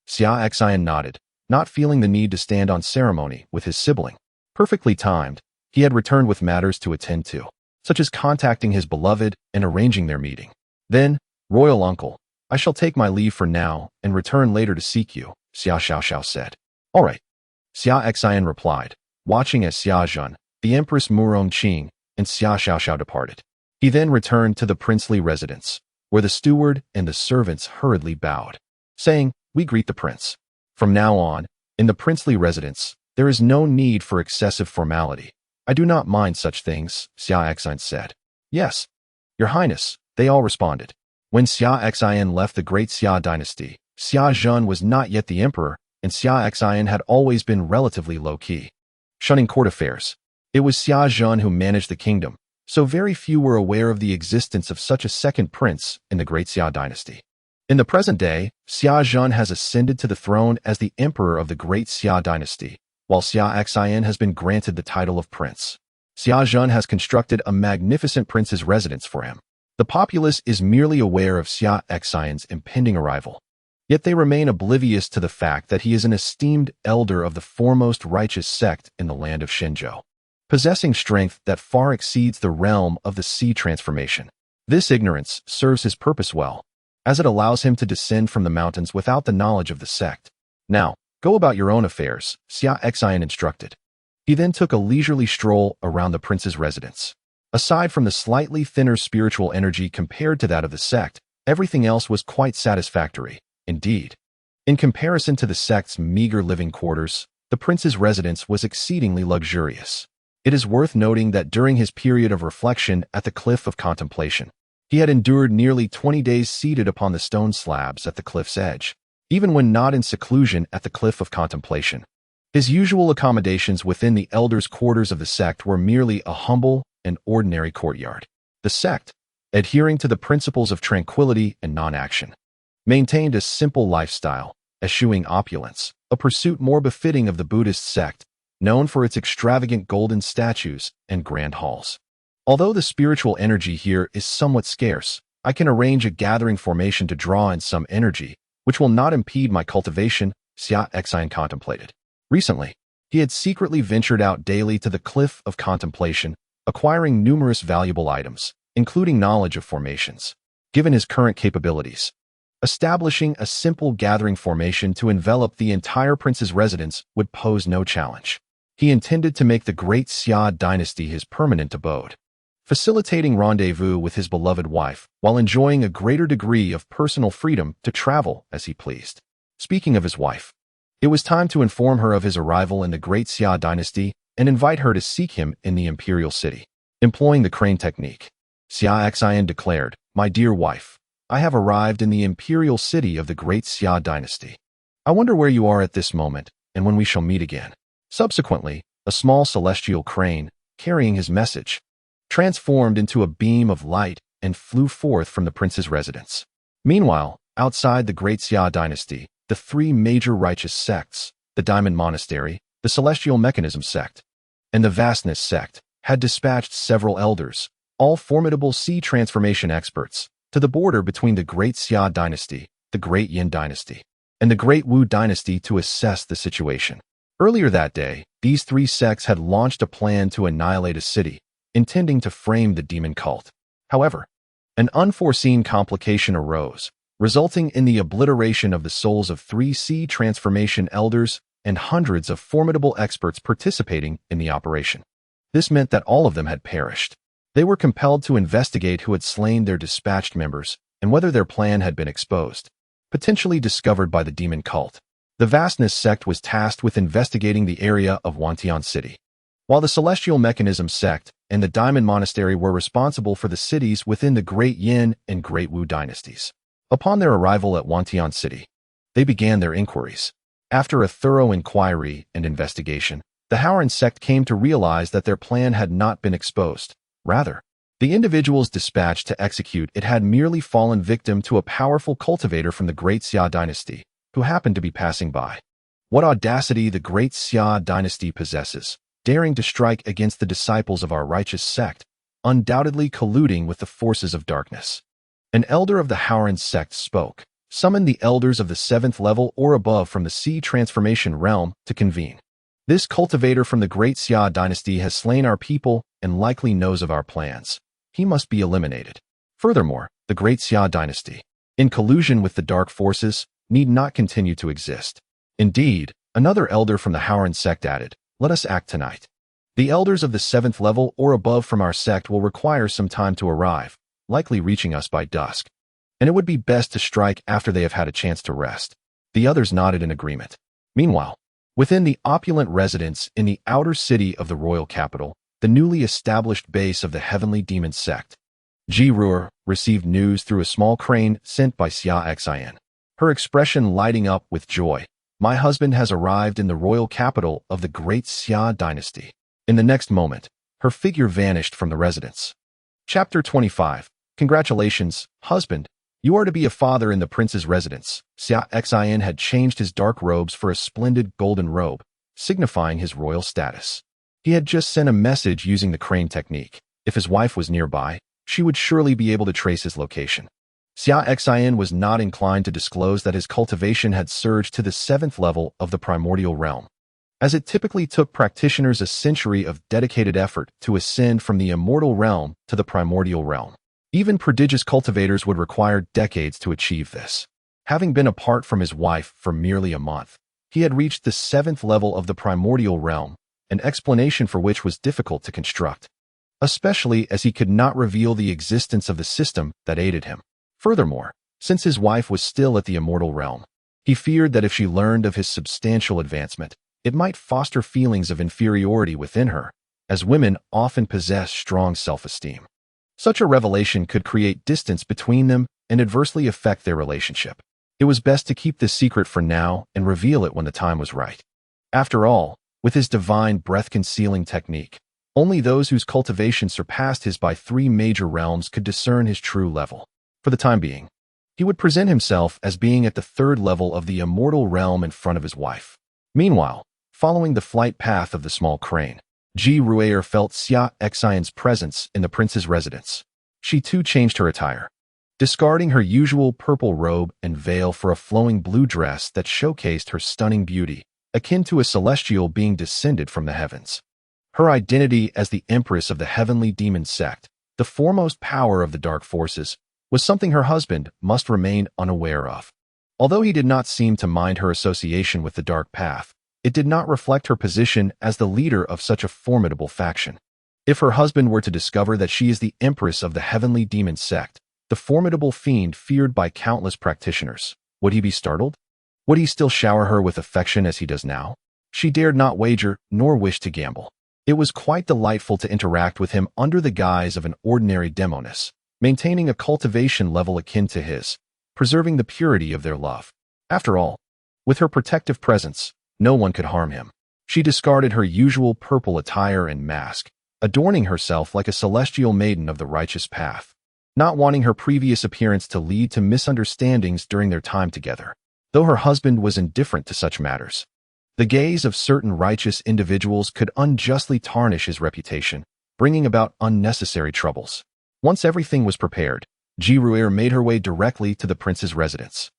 Xia Xin nodded, not feeling the need to stand on ceremony with his sibling. Perfectly timed, he had returned with matters to attend to, such as contacting his beloved and arranging their meeting. Then, royal uncle, I shall take my leave for now and return later to seek you, Xia Xiao said. All right, Xia Xin replied, watching as Xia Zhan, the Empress Murongqing, and Xia Xiao departed. He then returned to the princely residence, where the steward and the servants hurriedly bowed, saying, We greet the prince. From now on, in the princely residence, there is no need for excessive formality. I do not mind such things, Xia Xin said. Yes, Your Highness, they all responded. When Xia Xin left the Great Xia dynasty, Xia Zhan was not yet the emperor, and Xia Xin had always been relatively low-key, shunning court affairs. It was Xia Zhan who managed the kingdom, so very few were aware of the existence of such a second prince in the Great Xia dynasty. In the present day, Xia Zhan has ascended to the throne as the emperor of the Great Xia dynasty, while Xia Xin has been granted the title of prince. Xia Zhan has constructed a magnificent prince's residence for him. The populace is merely aware of Xia Xin's impending arrival. Yet they remain oblivious to the fact that he is an esteemed elder of the foremost righteous sect in the land of Shenzhou, possessing strength that far exceeds the realm of the sea transformation. This ignorance serves his purpose well, as it allows him to descend from the mountains without the knowledge of the sect. Now, go about your own affairs, Xia Xin instructed. He then took a leisurely stroll around the prince's residence. Aside from the slightly thinner spiritual energy compared to that of the sect, everything else was quite satisfactory, indeed. In comparison to the sect's meager living quarters, the prince's residence was exceedingly luxurious. It is worth noting that during his period of reflection at the Cliff of Contemplation, he had endured nearly 20 days seated upon the stone slabs at the cliff's edge, even when not in seclusion at the Cliff of Contemplation. His usual accommodations within the elders' quarters of the sect were merely a humble and ordinary courtyard. The sect, adhering to the principles of tranquility and non-action, maintained a simple lifestyle, eschewing opulence, a pursuit more befitting of the Buddhist sect, known for its extravagant golden statues and grand halls. Although the spiritual energy here is somewhat scarce, I can arrange a gathering formation to draw in some energy, which will not impede my cultivation, Xia Xin contemplated. Recently, he had secretly ventured out daily to the Cliff of Contemplation, acquiring numerous valuable items, including knowledge of formations. Given his current capabilities, establishing a simple gathering formation to envelop the entire prince's residence would pose no challenge. He intended to make the great Xia dynasty his permanent abode, facilitating rendezvous with his beloved wife while enjoying a greater degree of personal freedom to travel as he pleased. Speaking of his wife, it was time to inform her of his arrival in the great Xia dynasty and invite her to seek him in the imperial city. Employing the crane technique, Xia Xin declared, "My dear wife, I have arrived in the imperial city of the great Xia dynasty. I wonder where you are at this moment and when we shall meet again." Subsequently, a small celestial crane, carrying his message, transformed into a beam of light and flew forth from the prince's residence. Meanwhile, outside the great Xia dynasty, the three major righteous sects, the Diamond Monastery, the Celestial Mechanism Sect, and the Vastness Sect, had dispatched several elders, all formidable sea transformation experts, to the border between the great Xia dynasty, the great Yin dynasty, and the great Wu dynasty to assess the situation. Earlier that day, these three sects had launched a plan to annihilate a city, intending to frame the demon cult. However, an unforeseen complication arose, resulting in the obliteration of the souls of three sea transformation elders and hundreds of formidable experts participating in the operation. This meant that all of them had perished. They were compelled to investigate who had slain their dispatched members and whether their plan had been exposed, potentially discovered by the demon cult. The Vastness Sect was tasked with investigating the area of Wantian City, while the Celestial Mechanism Sect and the Diamond Monastery were responsible for the cities within the Great Yin and Great Wu dynasties. Upon their arrival at Wantian City, they began their inquiries. After a thorough inquiry and investigation, the Haoran sect came to realize that their plan had not been exposed. Rather, the individuals dispatched to execute it had merely fallen victim to a powerful cultivator from the Great Xia dynasty, who happened to be passing by. What audacity the Great Xia dynasty possesses, daring to strike against the disciples of our righteous sect, undoubtedly colluding with the forces of darkness. An elder of the Haoran sect spoke. Summon the elders of the 7th level or above from the sea transformation realm to convene. This cultivator from the Great Xia dynasty has slain our people and likely knows of our plans. He must be eliminated. Furthermore, the Great Xia dynasty, in collusion with the dark forces, need not continue to exist. Indeed, another elder from the Haoran sect added, "Let us act tonight. The elders of the 7th level or above from our sect will require some time to arrive, likely reaching us by dusk, and it would be best to strike after they have had a chance to rest." The others nodded in agreement. Meanwhile, within the opulent residence in the outer city of the royal capital, the newly established base of the heavenly demon sect, Ji Ruer received news through a small crane sent by Xia Xin, her expression lighting up with joy. "My husband has arrived in the royal capital of the great Xia dynasty." In the next moment, her figure vanished from the residence. Chapter 25. Congratulations, husband. You are to be a father in the prince's residence. Xia Xin had changed his dark robes for a splendid golden robe, signifying his royal status. He had just sent a message using the crane technique. If his wife was nearby, she would surely be able to trace his location. Xia Xin was not inclined to disclose that his cultivation had surged to the 7th level of the primordial realm, as it typically took practitioners a century of dedicated effort to ascend from the immortal realm to the primordial realm. Even prodigious cultivators would require decades to achieve this. Having been apart from his wife for merely a month, he had reached the 7th level of the primordial realm, an explanation for which was difficult to construct, especially as he could not reveal the existence of the system that aided him. Furthermore, since his wife was still at the immortal realm, he feared that if she learned of his substantial advancement, it might foster feelings of inferiority within her, as women often possess strong self-esteem. Such a revelation could create distance between them and adversely affect their relationship. It was best to keep this secret for now and reveal it when the time was right. After all, with his divine breath-concealing technique, only those whose cultivation surpassed his by 3 major realms could discern his true level. For the time being, he would present himself as being at the 3rd level of the immortal realm in front of his wife. Meanwhile, following the flight path of the small crane, Ji felt Xia Xin's presence in the prince's residence. She too changed her attire, discarding her usual purple robe and veil for a flowing blue dress that showcased her stunning beauty, akin to a celestial being descended from the heavens. Her identity as the Empress of the heavenly Demon Sect, the foremost power of the dark forces, was something her husband must remain unaware of. Although he did not seem to mind her association with the dark path, it did not reflect her position as the leader of such a formidable faction. If her husband were to discover that she is the Empress of the heavenly Demon Sect, the formidable fiend feared by countless practitioners, would he be startled? Would he still shower her with affection as he does now? She dared not wager nor wish to gamble. It was quite delightful to interact with him under the guise of an ordinary demoness, maintaining a cultivation level akin to his, preserving the purity of their love. After all, with her protective presence, no one could harm him. She discarded her usual purple attire and mask, adorning herself like a celestial maiden of the righteous path, not wanting her previous appearance to lead to misunderstandings during their time together. Though her husband was indifferent to such matters, the gaze of certain righteous individuals could unjustly tarnish his reputation, bringing about unnecessary troubles. Once everything was prepared, Ji made her way directly to the prince's residence.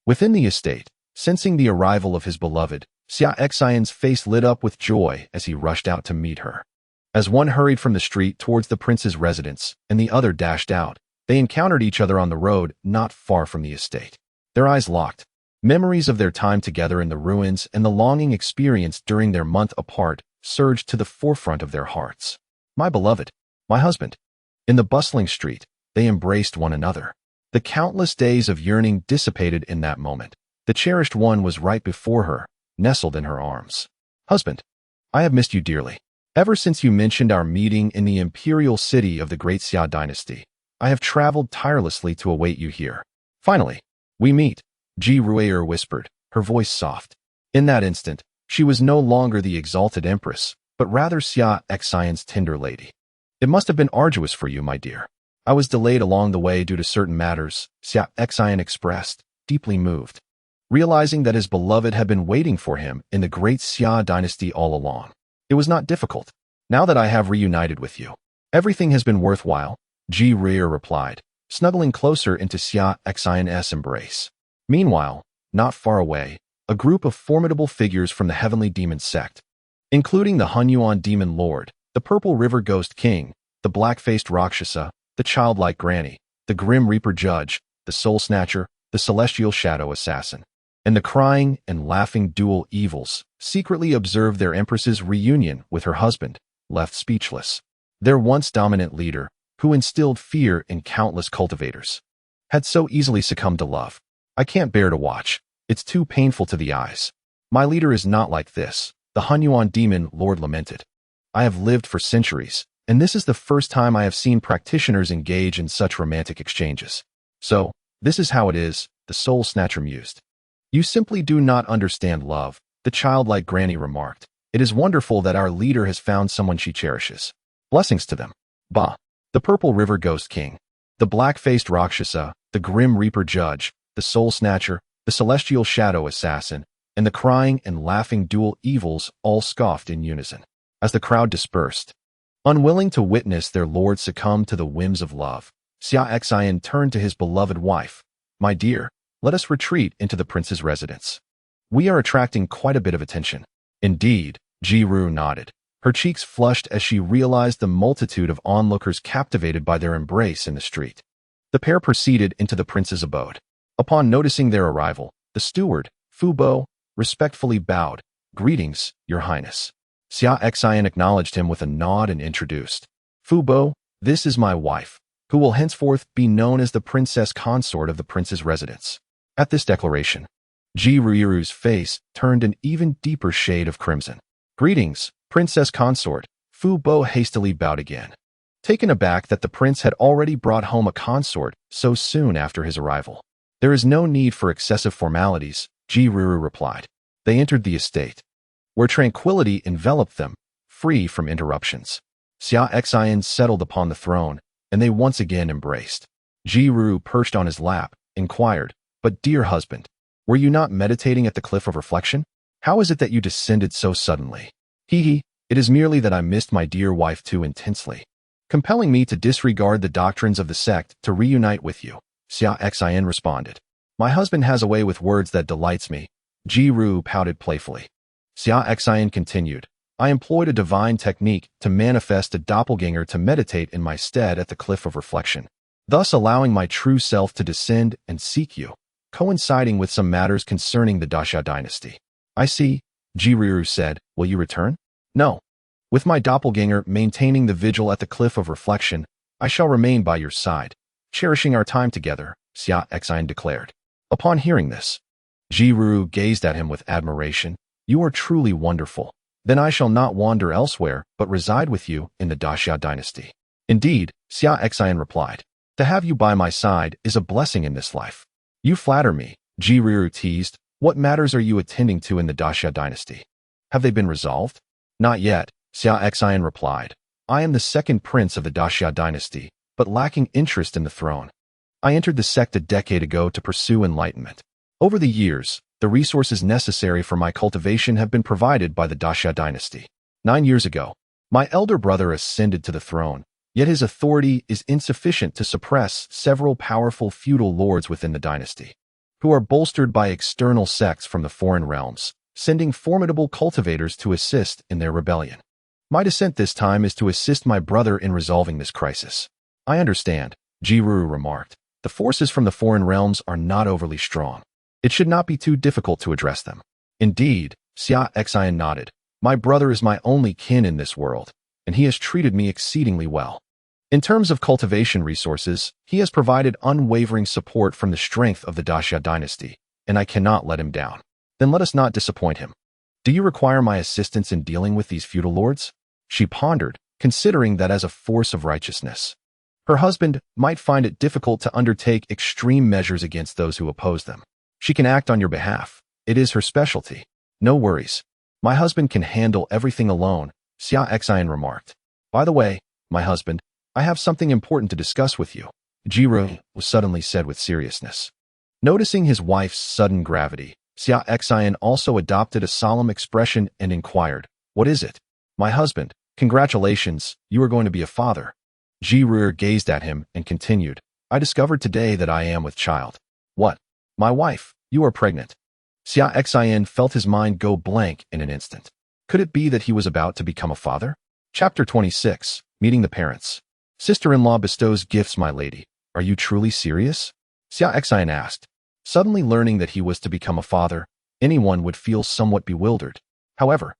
Within the estate, sensing the arrival of his beloved, Xia Xin's face lit up with joy as he rushed out to meet her. As one hurried from the street towards the prince's residence and the other dashed out, they encountered each other on the road not far from the estate. Their eyes locked. Memories of their time together in the ruins and the longing experienced during their month apart surged to the forefront of their hearts. My beloved, my husband. In the bustling street, they embraced one another. The countless days of yearning dissipated in that moment. The cherished one was right before her, nestled in her arms. Husband, I have missed you dearly. Ever since you mentioned our meeting in the imperial city of the great Xia dynasty, I have traveled tirelessly to await you here. Finally, we meet, Ji whispered, her voice soft. In that instant, she was no longer the exalted empress, but rather Xia Xin's tender lady. It must have been arduous for you, my dear. I was delayed along the way due to certain matters, Xia Xin expressed, deeply moved, realizing that his beloved had been waiting for him in the great Xia dynasty all along. It was not difficult. Now that I have reunited with you, everything has been worthwhile, Ji replied, snuggling closer into Xia Xin's embrace. Meanwhile, not far away, a group of formidable figures from the heavenly demon sect, including the Hunyuan demon lord, the purple river ghost king, the black-faced Rakshasa, the childlike granny, the grim reaper judge, the soul snatcher, the celestial shadow assassin, and the crying and laughing dual evils, secretly observed their empress's reunion with her husband, left speechless. Their once dominant leader, who instilled fear in countless cultivators, had so easily succumbed to love. I can't bear to watch. It's too painful to the eyes. My leader is not like this, the Hunyuan demon lord lamented. I have lived for centuries, and this is the first time I have seen practitioners engage in such romantic exchanges. So, this is how it is, the soul snatcher mused. You simply do not understand love, the childlike granny remarked. It is wonderful that our leader has found someone she cherishes. Blessings to them. Bah. The purple river ghost king, the black-faced Rakshasa, the grim reaper judge, the soul snatcher, the celestial shadow assassin, and the crying and laughing dual evils all scoffed in unison. As the crowd dispersed, unwilling to witness their lord succumb to the whims of love, Xia Xin turned to his beloved wife. My dear, let us retreat into the prince's residence. We are attracting quite a bit of attention. Indeed, Jiru nodded. Her cheeks flushed as she realized the multitude of onlookers captivated by their embrace in the street. The pair proceeded into the prince's abode. Upon noticing their arrival, the steward, Fu Bo, respectfully bowed. Greetings, your highness. Xia Xin acknowledged him with a nod and introduced. Fu Bo, this is my wife, who will henceforth be known as the princess consort of the prince's residence. At this declaration, Jiru's face turned an even deeper shade of crimson. Greetings, princess consort. Fu Bo hastily bowed again, taken aback that the prince had already brought home a consort so soon after his arrival. There is no need for excessive formalities, Jiru replied. They entered the estate, where tranquility enveloped them, free from interruptions. Xia Xin settled upon the throne, and they once again embraced. Jiru, perched on his lap, inquired, But dear husband, were you not meditating at the cliff of reflection? How is it that you descended so suddenly? It is merely that I missed my dear wife too intensely, compelling me to disregard the doctrines of the sect to reunite with you, Xia Xin responded. My husband has a way with words that delights me, Jiru pouted playfully. Xia Xin continued, I employed a divine technique to manifest a doppelganger to meditate in my stead at the cliff of reflection, thus allowing my true self to descend and seek you, coinciding with some matters concerning the Xia dynasty. I see, Jiru said. Will you return? No. With my doppelganger maintaining the vigil at the cliff of reflection, I shall remain by your side, cherishing our time together, Xia Xin declared. Upon hearing this, Jiru gazed at him with admiration. You are truly wonderful. Then I shall not wander elsewhere, but reside with you in the Xia dynasty. Indeed, Xia Xin replied. To have you by my side is a blessing in this life. You flatter me, Jiru teased. What matters are you attending to in the Xia dynasty? Have they been resolved? Not yet, Xia Xin replied. I am the second prince of the Xia dynasty, but lacking interest in the throne. I entered the sect a decade ago to pursue enlightenment. Over the years, the resources necessary for my cultivation have been provided by the Xia dynasty. 9 years ago, my elder brother ascended to the throne, yet his authority is insufficient to suppress several powerful feudal lords within the dynasty, who are bolstered by external sects from the foreign realms, sending formidable cultivators to assist in their rebellion. My descent this time is to assist my brother in resolving this crisis. I understand, Jiru remarked. The forces from the foreign realms are not overly strong. It should not be too difficult to address them. Indeed, Xia Xin nodded. My brother is my only kin in this world, and he has treated me exceedingly well. In terms of cultivation resources, he has provided unwavering support from the strength of the Xia dynasty, and I cannot let him down. Then let us not disappoint him. Do you require my assistance in dealing with these feudal lords? She pondered, considering that as a force of righteousness, her husband might find it difficult to undertake extreme measures against those who oppose them. She can act on your behalf. It is her specialty. No worries. My husband can handle everything alone, Xia Xin remarked. By the way, my husband, I have something important to discuss with you, Jiru suddenly said with seriousness. Noticing his wife's sudden gravity, Xia Xin also adopted a solemn expression and inquired, What is it? My husband, congratulations, you are going to be a father. Jiru gazed at him and continued, I discovered today that I am with child. What? My wife, you are pregnant. Xia Xin felt his mind go blank in an instant. Could it be that he was about to become a father? Chapter 26, Meeting the Parents. Sister-in-law bestows gifts, my lady. Are you truly serious? Xia Xin asked. Suddenly learning that he was to become a father, anyone would feel somewhat bewildered. However,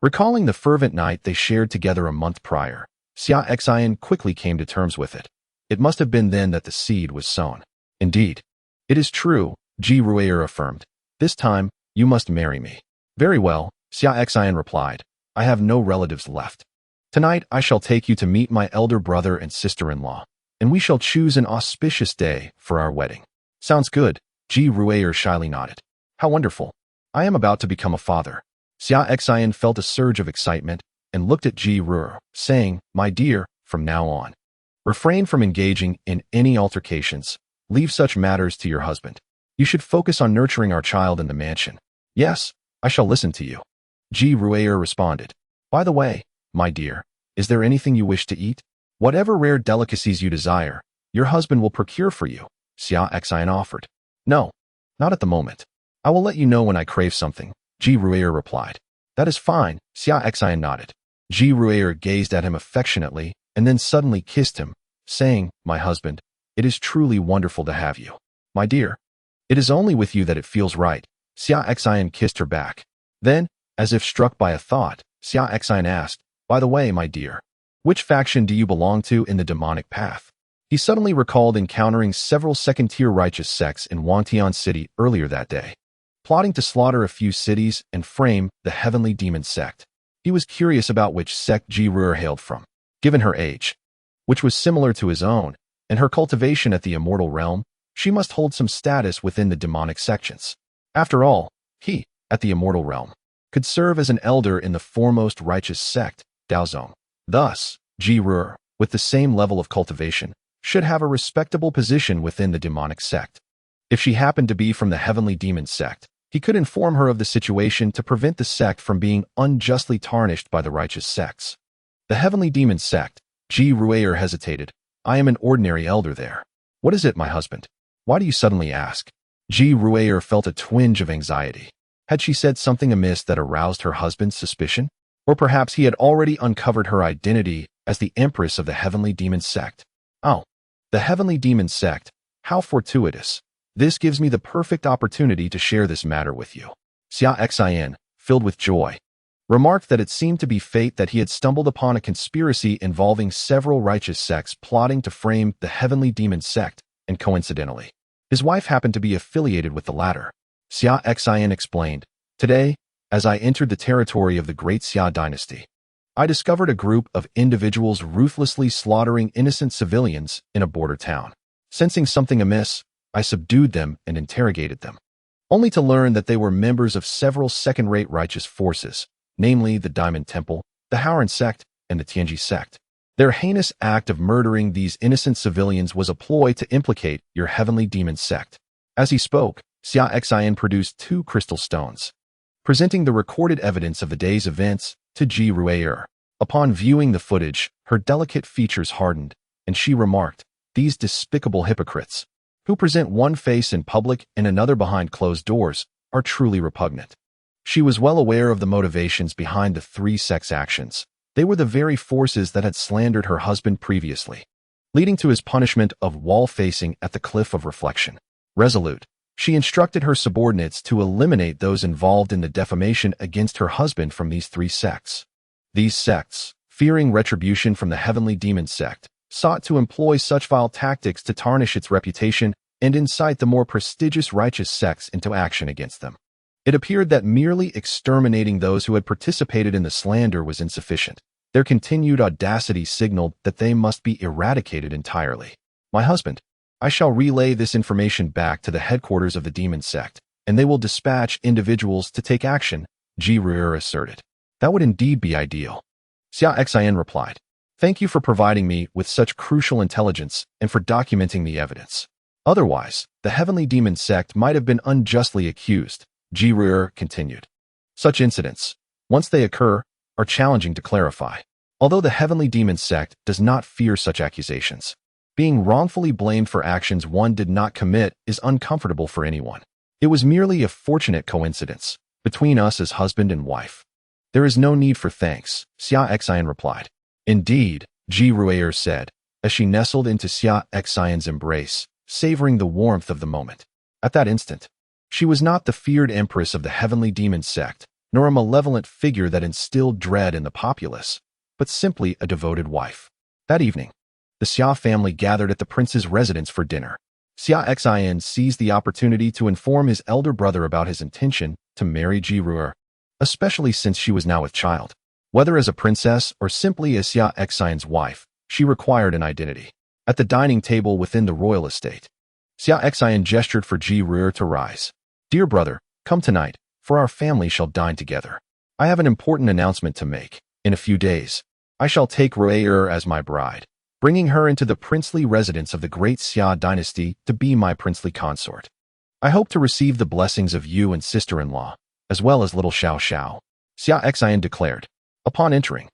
recalling the fervent night they shared together a month prior, Xia Xin quickly came to terms with it. It must have been then that the seed was sown. Indeed, it is true, Jiru affirmed. This time, you must marry me. Very well, Xia Xin replied. I have no relatives left. Tonight I shall take you to meet my elder brother and sister-in-law, and we shall choose an auspicious day for our wedding. Sounds good, Jiru shyly nodded. How wonderful. I am about to become a father. Xia Xin felt a surge of excitement and looked at Jiru, saying, My dear, from now on, refrain from engaging in any altercations. Leave such matters to your husband. You should focus on nurturing our child in the mansion. Yes, I shall listen to you. Jiru responded. By the way, my dear, is there anything you wish to eat? Whatever rare delicacies you desire, Your husband will procure for you, Xia Xin offered. No, not at the moment. I will let you know when I crave something, Ji Ruier replied. That is fine, Xia Xin nodded. Ji Ruier gazed at him affectionately and then suddenly kissed him, saying, My husband, it is truly wonderful to have you. My dear, it is only with you that it feels right. Xia Xin kissed her back. Then, as if struck by a thought, Xia Xin asked, By the way, my dear, which faction do you belong to in the demonic path? He suddenly recalled encountering several second-tier righteous sects in Wangtian City earlier that day, plotting to slaughter a few cities and frame the heavenly demon sect. He was curious about which sect Ji Ruier hailed from, given her age, which was similar to his own, and her cultivation at the immortal realm. She must hold some status within the demonic sections. After all, he, at the immortal realm, could serve as an elder in the foremost righteous sect, Daozong. Thus, Ji Ruier, with the same level of cultivation, should have a respectable position within the demonic sect. If she happened to be from the heavenly demon sect, he could inform her of the situation to prevent the sect from being unjustly tarnished by the righteous sects. The heavenly demon sect, Ji Ruier hesitated. I am an ordinary elder there. What is it, my husband? Why do you suddenly ask? Ji Ruier felt a twinge of anxiety. Had she said something amiss that aroused her husband's suspicion? Or perhaps he had already uncovered her identity as the empress of the heavenly demon sect. Oh, the heavenly demon sect, how fortuitous. This gives me the perfect opportunity to share this matter with you. Xia Xin, filled with joy, remarked that it seemed to be fate that he had stumbled upon a conspiracy involving several righteous sects plotting to frame the heavenly demon sect, and coincidentally, his wife happened to be affiliated with the latter. Xia Xin explained, Today, as I entered the territory of the great Xia dynasty, I discovered a group of individuals ruthlessly slaughtering innocent civilians in a border town. Sensing something amiss, I subdued them and interrogated them, only to learn that they were members of several second-rate righteous forces, namely the Diamond Temple, the Haoran sect, and the Tianji sect. Their heinous act of murdering these innocent civilians was a ploy to implicate your heavenly demon sect. As he spoke, Xia Xin produced 2 crystal stones, presenting the recorded evidence of the day's events to Ji Ruier. Upon viewing the footage, her delicate features hardened, and she remarked, These despicable hypocrites, who present one face in public and another behind closed doors, are truly repugnant. She was well aware of the motivations behind the 3 sects' actions. They were the very forces that had slandered her husband previously, leading to his punishment of wall-facing at the Cliff of Reflection. Resolute, she instructed her subordinates to eliminate those involved in the defamation against her husband from these 3 sects. These sects, fearing retribution from the heavenly demon sect, sought to employ such vile tactics to tarnish its reputation and incite the more prestigious righteous sects into action against them. It appeared that merely exterminating those who had participated in the slander was insufficient. Their continued audacity signaled that they must be eradicated entirely. My husband, I shall relay this information back to the headquarters of the demon sect, and they will dispatch individuals to take action, Ji Ruier asserted. That would indeed be ideal. Xia Xin replied. Thank you for providing me with such crucial intelligence and for documenting the evidence. Otherwise, the heavenly demon sect might have been unjustly accused, Ji Ruier continued. Such incidents, once they occur, are challenging to clarify. Although the heavenly demon sect does not fear such accusations, being wrongfully blamed for actions one did not commit is uncomfortable for anyone. It was merely a fortunate coincidence between us as husband and wife. There is no need for thanks, Xia Xin replied. Indeed, Ji Ruier said, as she nestled into Xia Xin's embrace, savoring the warmth of the moment. At that instant, she was not the feared empress of the heavenly demon sect, nor a malevolent figure that instilled dread in the populace, but simply a devoted wife. That evening, the Xia family gathered at the prince's residence for dinner. Xia Xin seized the opportunity to inform his elder brother about his intention to marry Ji Ruier, especially since she was now with child. Whether as a princess or simply as Xia Xin's wife, she required an identity. At the dining table within the royal estate, Xia Xin gestured for Ji Ruier to rise. Dear brother, come tonight, for our family shall dine together. I have an important announcement to make. In a few days, I shall take Ruier as my bride, bringing her into the princely residence of the great Xia dynasty to be my princely consort. I hope to receive the blessings of you and sister-in-law, as well as little Xiao Xiao, Xia Xin declared. Upon entering,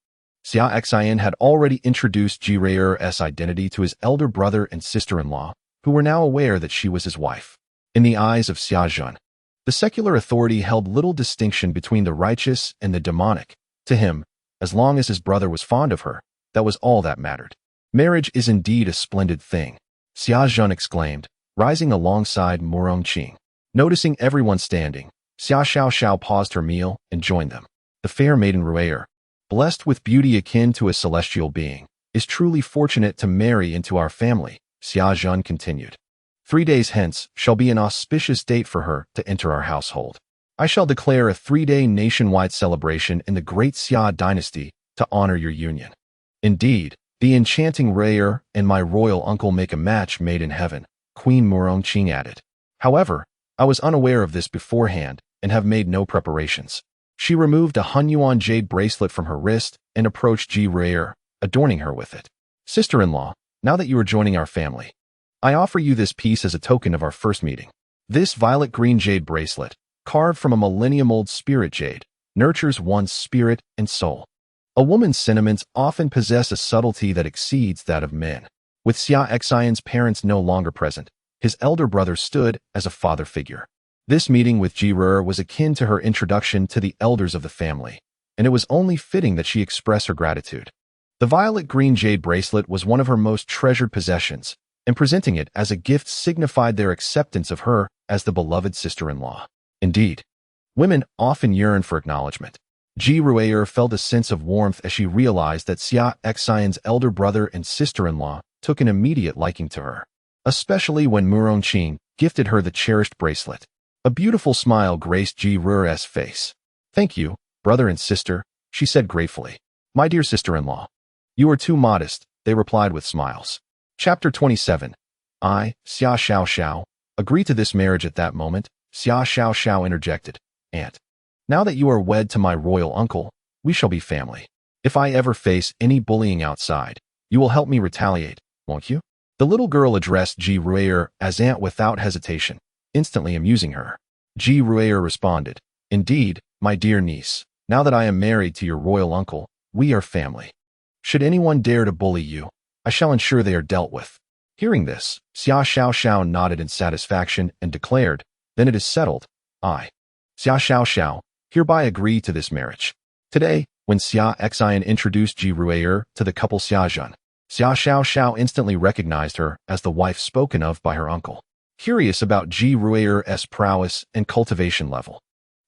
Xia Xin had already introduced Jireer's identity to his elder brother and sister-in-law, who were now aware that she was his wife. In the eyes of Xia Xin, the secular authority held little distinction between the righteous and the demonic. To him, as long as his brother was fond of her, that was all that mattered. Marriage is indeed a splendid thing, Xia Xin exclaimed, rising alongside Murong Qing. Noticing everyone standing, Xia Xiao paused her meal and joined them. The fair maiden Rueer, blessed with beauty akin to a celestial being, is truly fortunate to marry into our family, Xia Xin continued. 3 days hence shall be an auspicious date for her to enter our household. I shall declare a 3-day nationwide celebration in the great Xia dynasty to honor your union. Indeed, the enchanting Rueer and my royal uncle make a match made in heaven, Queen Murong Qing added. However, I was unaware of this beforehand and have made no preparations. She removed a Hunyuan jade bracelet from her wrist and approached Ji Rueer, adorning her with it. Sister-in-law, now that you are joining our family, I offer you this piece as a token of our first meeting. This violet-green jade bracelet, carved from a millennium-old spirit jade, nurtures one's spirit and soul. A woman's sentiments often possess a subtlety that exceeds that of men. With Xia Xin's parents no longer present, his elder brother stood as a father figure. This meeting with Ji Rueer was akin to her introduction to the elders of the family, and it was only fitting that she express her gratitude. The violet-green jade bracelet was one of her most treasured possessions, and presenting it as a gift signified their acceptance of her as the beloved sister-in-law. Indeed, women often yearn for acknowledgement. Ji Rueer felt a sense of warmth as she realized that Xia Xin's elder brother and sister-in-law took an immediate liking to her, especially when Murong Qing gifted her the cherished bracelet. A beautiful smile graced Ji Rueer's face. Thank you, brother and sister, she said gratefully. My dear sister-in-law. You are too modest, they replied with smiles. Chapter 27. I, Xia Xiao, agree to this marriage at that moment, Xia Xiao interjected. Aunt, now that you are wed to my royal uncle, we shall be family. If I ever face any bullying outside, you will help me retaliate, won't you? The little girl addressed Ji Rueer as aunt without hesitation, instantly amusing her. Ji Rueer responded, Indeed, my dear niece, now that I am married to your royal uncle, we are family. Should anyone dare to bully you, I shall ensure they are dealt with. Hearing this, Xia Xiao nodded in satisfaction and declared, Then it is settled. I, Xia Xiao, hereby agree to this marriage. Today, when Xia Xin introduced Ji Rueer to the couple Xia Xin, Xia Xiao instantly recognized her as the wife spoken of by her uncle. Curious about Ji Rueer's prowess and cultivation level,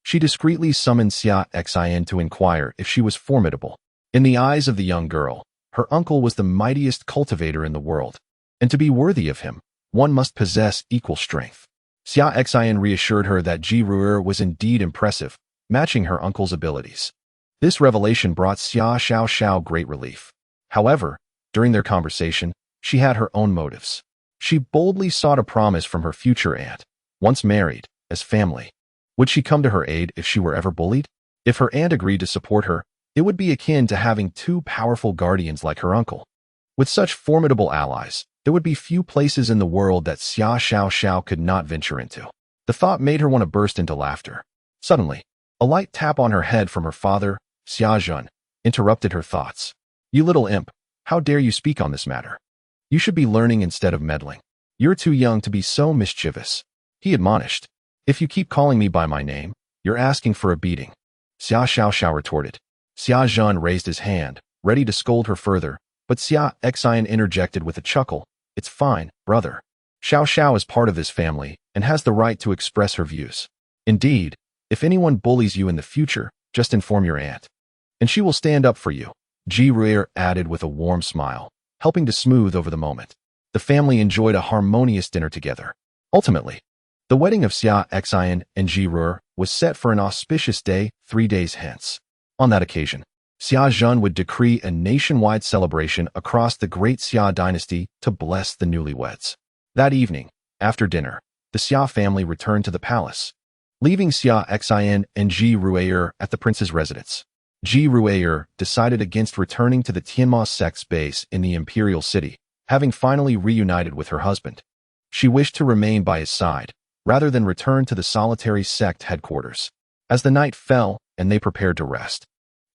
she discreetly summoned Xia Xin to inquire if she was formidable. In the eyes of the young girl, her uncle was the mightiest cultivator in the world, and to be worthy of him, one must possess equal strength. Xia Xin reassured her that Ji Rueer was indeed impressive, matching her uncle's abilities. This revelation brought Xia Xiao great relief. However, during their conversation, she had her own motives. She boldly sought a promise from her future aunt, once married, as family. Would she come to her aid if she were ever bullied? If her aunt agreed to support her, it would be akin to having two powerful guardians like her uncle. With such formidable allies, there would be few places in the world that Xia Xiao could not venture into. The thought made her want to burst into laughter. Suddenly, a light tap on her head from her father, Xia Xin, interrupted her thoughts. You little imp, how dare you speak on this matter? You should be learning instead of meddling. You're too young to be so mischievous, he admonished. If you keep calling me by my name, you're asking for a beating. Xia Xiao retorted. Xia Xin raised his hand, ready to scold her further, but Xia Xin interjected with a chuckle. It's fine, brother. Xiao is part of this family and has the right to express her views. Indeed, if anyone bullies you in the future, just inform your aunt, and she will stand up for you, Ji Rueer added with a warm smile, helping to smooth over the moment. The family enjoyed a harmonious dinner together. Ultimately, the wedding of Xia Xin and Ji Rueer was set for an auspicious day 3 days hence. On that occasion, Xia Xin would decree a nationwide celebration across the great Xia dynasty to bless the newlyweds. That evening, after dinner, the Xia family returned to the palace, leaving Xia Xin and Ji Rueer at the prince's residence. Ji Rueer decided against returning to the Demon Sect's base in the imperial city, having finally reunited with her husband. She wished to remain by his side, rather than return to the solitary sect headquarters. As the night fell and they prepared to rest,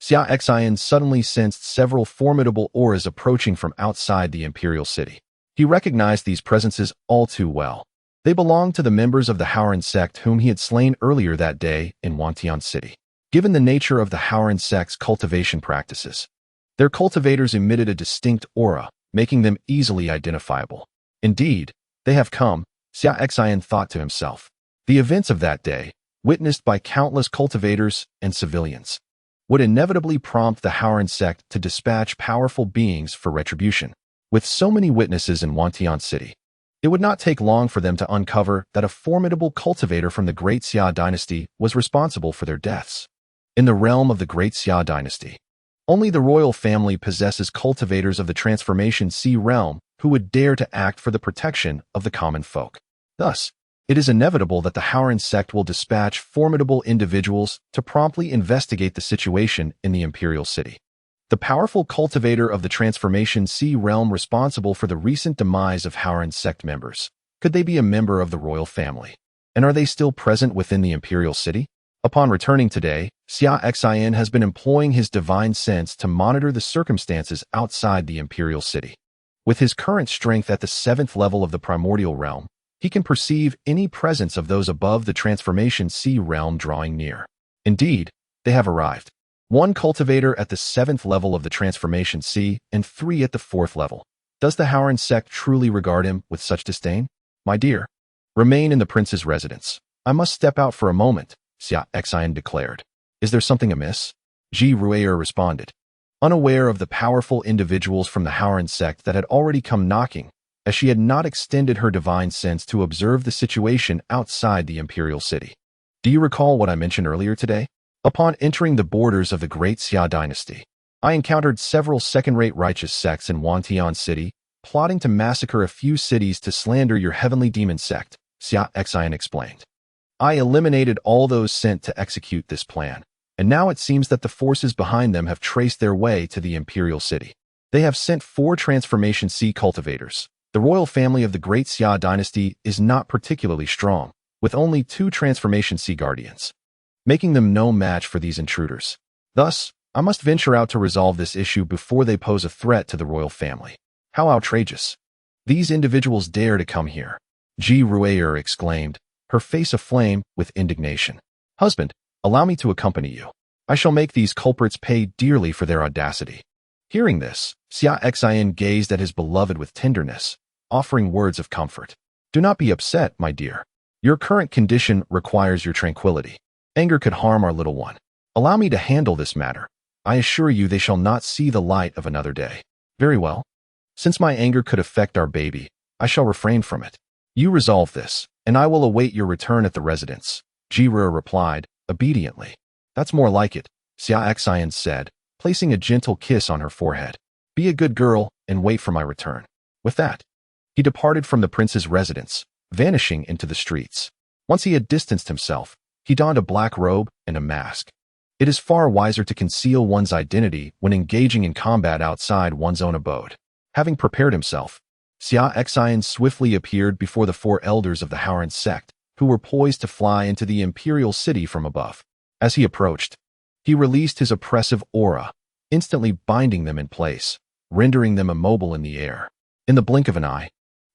Xia Xin suddenly sensed several formidable auras approaching from outside the imperial city. He recognized these presences all too well. They belonged to the members of the Haoran sect whom he had slain earlier that day in Wantian City. Given the nature of the Haoran sect's cultivation practices, their cultivators emitted a distinct aura, making them easily identifiable. Indeed, they have come, Xia Xin thought to himself. The events of that day, witnessed by countless cultivators and civilians, would inevitably prompt the Haoran sect to dispatch powerful beings for retribution. With so many witnesses in Wantian City, it would not take long for them to uncover that a formidable cultivator from the Great Xia dynasty was responsible for their deaths. In the realm of the Great Xia dynasty, only the royal family possesses cultivators of the Transformation Sea realm who would dare to act for the protection of the common folk. Thus, it is inevitable that the Haoran sect will dispatch formidable individuals to promptly investigate the situation in the imperial city. The powerful cultivator of the Transformation Sea realm responsible for the recent demise of Haoran sect members. Could they be a member of the royal family? And are they still present within the imperial city? Upon returning today, Xia Xin has been employing his divine sense to monitor the circumstances outside the imperial city. With his current strength at the 7th level of the primordial realm, he can perceive any presence of those above the Transformation Sea realm drawing near. Indeed, they have arrived. 1 cultivator at the 7th level of the Transformation Sea and 3 at the 4th level. Does the Haoran sect truly regard him with such disdain? My dear, remain in the prince's residence. I must step out for a moment, Xia Xin declared. Is there something amiss? Ji Ruier responded, unaware of the powerful individuals from the Haoran sect that had already come knocking, as she had not extended her divine sense to observe the situation outside the imperial city. Do you recall what I mentioned earlier today? Upon entering the borders of the Great Xia dynasty, I encountered several second-rate righteous sects in Wantian City, plotting to massacre a few cities to slander your heavenly demon sect, Xia Xin explained. I eliminated all those sent to execute this plan, and now it seems that the forces behind them have traced their way to the imperial city. They have sent 4 Transformation Sea cultivators. The royal family of the Great Xia dynasty is not particularly strong, with only 2 Transformation Sea guardians, making them no match for these intruders. Thus, I must venture out to resolve this issue before they pose a threat to the royal family. How outrageous! These individuals dare to come here, Ji Ruier exclaimed, her face aflame with indignation. Husband, allow me to accompany you. I shall make these culprits pay dearly for their audacity. Hearing this, Xia Xin gazed at his beloved with tenderness, offering words of comfort. Do not be upset, my dear. Your current condition requires your tranquility. Anger could harm our little one. Allow me to handle this matter. I assure you they shall not see the light of another day. Very well. Since my anger could affect our baby, I shall refrain from it. You resolve this, and I will await your return at the residence, Jirur replied, obediently. That's more like it, Xia Xin said, placing a gentle kiss on her forehead. Be a good girl and wait for my return. With that, he departed from the prince's residence, vanishing into the streets. Once he had distanced himself, he donned a black robe and a mask. It is far wiser to conceal one's identity when engaging in combat outside one's own abode. Having prepared himself, Xia Xin swiftly appeared before the 4 elders of the Haoran sect, who were poised to fly into the imperial city from above. As he approached, he released his oppressive aura, instantly binding them in place, rendering them immobile in the air. In the blink of an eye,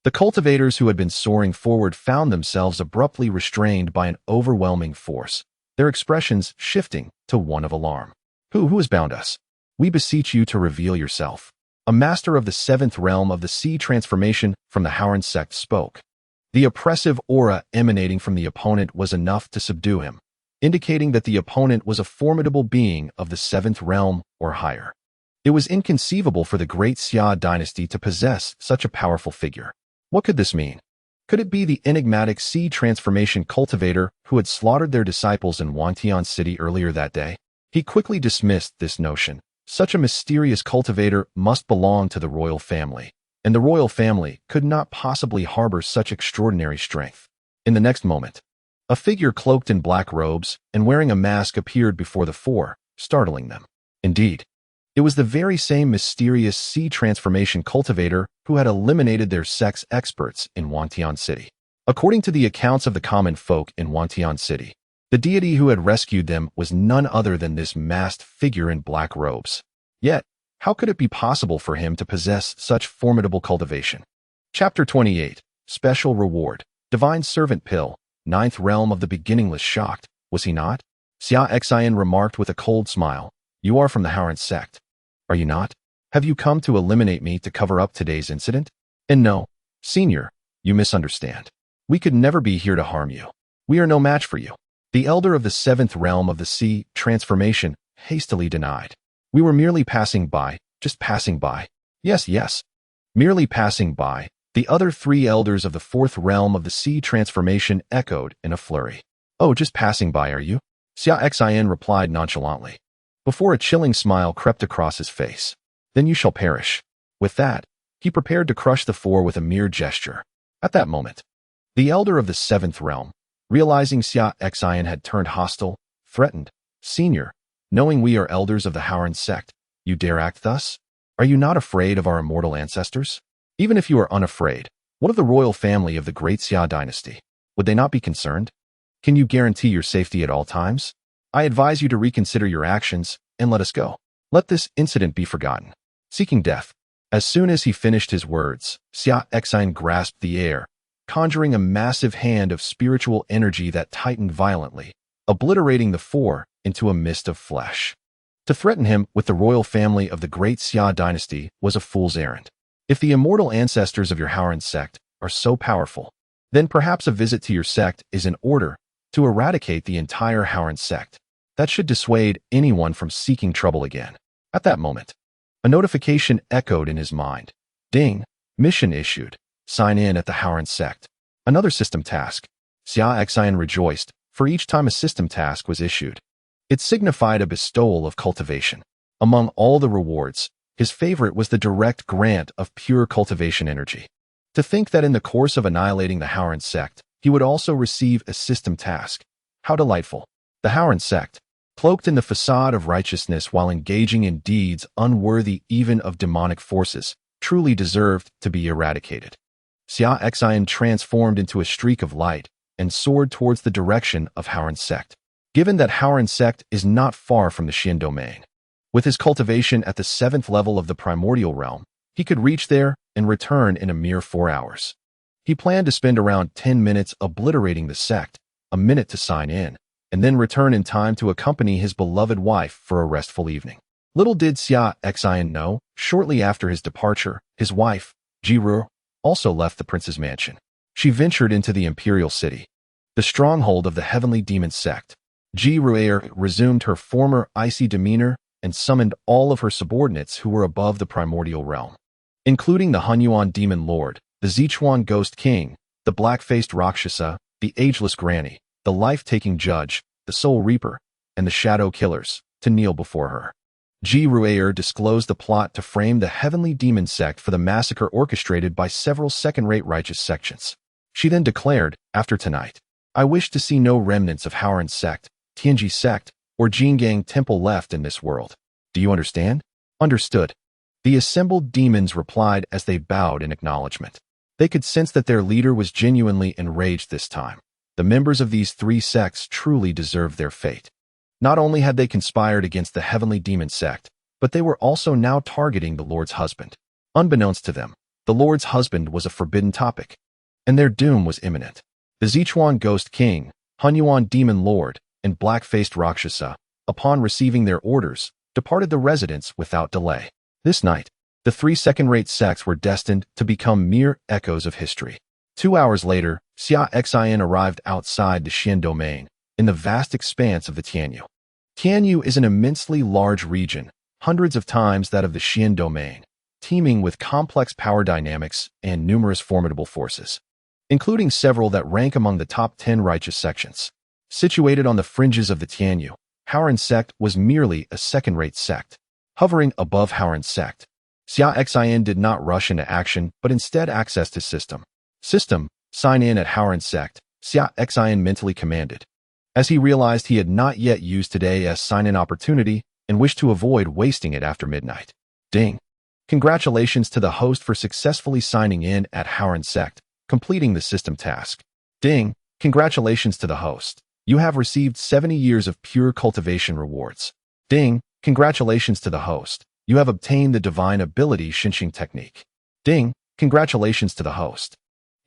the cultivators who had been soaring forward found themselves abruptly restrained by an overwhelming force, their expressions shifting to one of alarm. Who has bound us? We beseech you to reveal yourself. A master of the 7th realm of the sea transformation from the Haoran sect spoke. The oppressive aura emanating from the opponent was enough to subdue him, indicating that the opponent was a formidable being of the 7th realm or higher. It was inconceivable for the Great Xia dynasty to possess such a powerful figure. What could this mean? Could it be the enigmatic sea transformation cultivator who had slaughtered their disciples in Wantian City earlier that day? He quickly dismissed this notion. Such a mysterious cultivator must belong to the royal family, and the royal family could not possibly harbor such extraordinary strength. In the next moment, a figure cloaked in black robes and wearing a mask appeared before the 4, startling them. Indeed, it was the very same mysterious sea transformation cultivator who had eliminated their sect's experts in Wantian City. According to the accounts of the common folk in Wantian City, The deity who had rescued them was none other than this masked figure in black robes. Yet, how could it be possible for him to possess such formidable cultivation? Chapter 28. Special Reward. Divine Servant Pill. Ninth Realm of the Beginningless. Shocked, was he not? Xia Xin remarked with a cold smile. You are from the Haran sect, are you not? Have you come to eliminate me to cover up today's incident? And no, Senior, you misunderstand. We could never be here to harm you. We are no match for you. The elder of the seventh realm of the sea, transformation, hastily denied. We were merely passing by, just passing by. Yes, yes. Merely passing by. The other three elders of the fourth realm of the sea transformation echoed in a flurry. Oh, just passing by, are you? Xia Xin replied nonchalantly, before a chilling smile crept across his face. Then you shall perish. With that, he prepared to crush the four with a mere gesture. At that moment, the elder of the seventh realm, realizing Xia Xin had turned hostile, threatened. Senior, knowing we are elders of the Haran sect, you dare act thus? Are you not afraid of our immortal ancestors? Even if you are unafraid, what of the royal family of the great Xia dynasty? Would they not be concerned? Can you guarantee your safety at all times? I advise you to reconsider your actions and let us go. Let this incident be forgotten. Seeking death. As soon as he finished his words, Xia Xin grasped the air, conjuring a massive hand of spiritual energy that tightened violently, obliterating the four into a mist of flesh. To threaten him with the royal family of the great Xia dynasty was a fool's errand. If the immortal ancestors of your Haran sect are so powerful, then perhaps a visit to your sect is in order to eradicate the entire Haran sect. That should dissuade anyone from seeking trouble again. At that moment, a notification echoed in his mind. Ding, mission issued. Sign in at the Haran sect. Another system task. Xia Xin rejoiced, for each time a system task was issued, it signified a bestowal of cultivation. Among all the rewards, his favorite was the direct grant of pure cultivation energy. To think that in the course of annihilating the Haran sect, he would also receive a system task. How delightful. The Haran sect, cloaked in the facade of righteousness while engaging in deeds unworthy even of demonic forces, truly deserved to be eradicated. Xia Xin transformed into a streak of light and soared towards the direction of Haran sect. Given that Haran sect is not far from the Xin domain, with his cultivation at the 7th level of the primordial realm, he could reach there and return in a mere 4 hours. He planned to spend around 10 minutes obliterating the sect, a minute to sign in, and then return in time to accompany his beloved wife for a restful evening. Little did Xia Xin know, shortly after his departure, his wife, Jiru, also left the prince's mansion. She ventured into the imperial city, the stronghold of the heavenly demon sect. Jiru resumed her former icy demeanor and summoned all of her subordinates who were above the primordial realm, including the Hunyuan demon lord, the Sichuan ghost king, the black-faced Rakshasa, the ageless granny, the life-taking judge, the soul reaper, and the shadow killers, to kneel before her. Jiru disclosed the plot to frame the heavenly demon sect for the massacre orchestrated by several second-rate righteous sections. She then declared, after tonight, I wish to see no remnants of Haran sect, Tianji sect, or Jingang temple left in this world. Do you understand? Understood. The assembled demons replied as they bowed in acknowledgement. They could sense that their leader was genuinely enraged this time. The members of these three sects truly deserved their fate. Not only had they conspired against the heavenly demon sect, but they were also now targeting the Lord's husband. Unbeknownst to them, the Lord's husband was a forbidden topic, and their doom was imminent. The Sichuan ghost king, Hunyuan demon lord, and black-faced Rakshasa, upon receiving their orders, departed the residence without delay. This night, the three second-rate sects were destined to become mere echoes of history. 2 hours later, Xia Xin arrived outside the Xin domain, in the vast expanse of the Tianyu. Tianyu is an immensely large region, hundreds of times that of the Xin domain, teeming with complex power dynamics and numerous formidable forces, including several that rank among the top 10 righteous sections. Situated on the fringes of the Tianyu, Haran sect was merely a second-rate sect. Hovering above Haran sect, Xia Xin did not rush into action but instead accessed his system. System, sign in at Haran sect, Xia Xin mentally commanded, as he realized he had not yet used today as sign-in opportunity and wished to avoid wasting it after midnight. Ding. Congratulations to the host for successfully signing in at Haran sect, completing the system task. Ding. Congratulations to the host. You have received 70 years of pure cultivation rewards. Ding! Congratulations to the host. You have obtained the divine ability Xinxing technique. Ding! Congratulations to the host.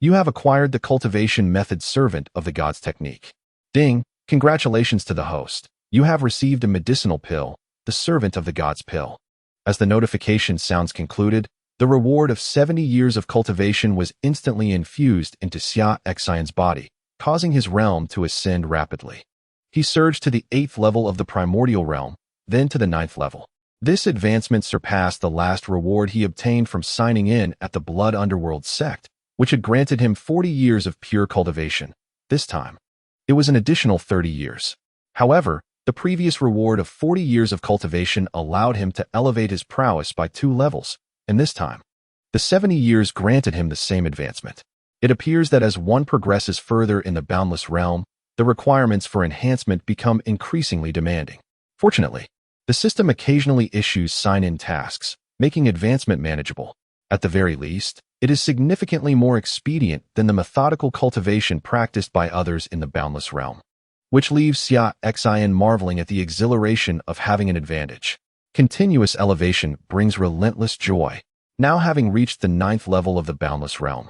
You have acquired the cultivation method servant of the gods technique. Ding! Congratulations to the host. You have received a medicinal pill, the servant of the gods pill. As the notification sounds concluded, the reward of 70 years of cultivation was instantly infused into Xia Xin's body, causing his realm to ascend rapidly. He surged to the 8th level of the primordial realm, then to the 9th level. This advancement surpassed the last reward he obtained from signing in at the Blood Underworld sect, which had granted him 40 years of pure cultivation. This time, it was an additional 30 years. However, the previous reward of 40 years of cultivation allowed him to elevate his prowess by 2 levels, and this time, the 70 years granted him the same advancement. It appears that as one progresses further in the boundless realm, the requirements for enhancement become increasingly demanding. Fortunately, the system occasionally issues sign-in tasks, making advancement manageable. At the very least, it is significantly more expedient than the methodical cultivation practiced by others in the boundless realm, which leaves Xia Xin marveling at the exhilaration of having an advantage. Continuous elevation brings relentless joy. Now having reached the 9th level of the boundless realm,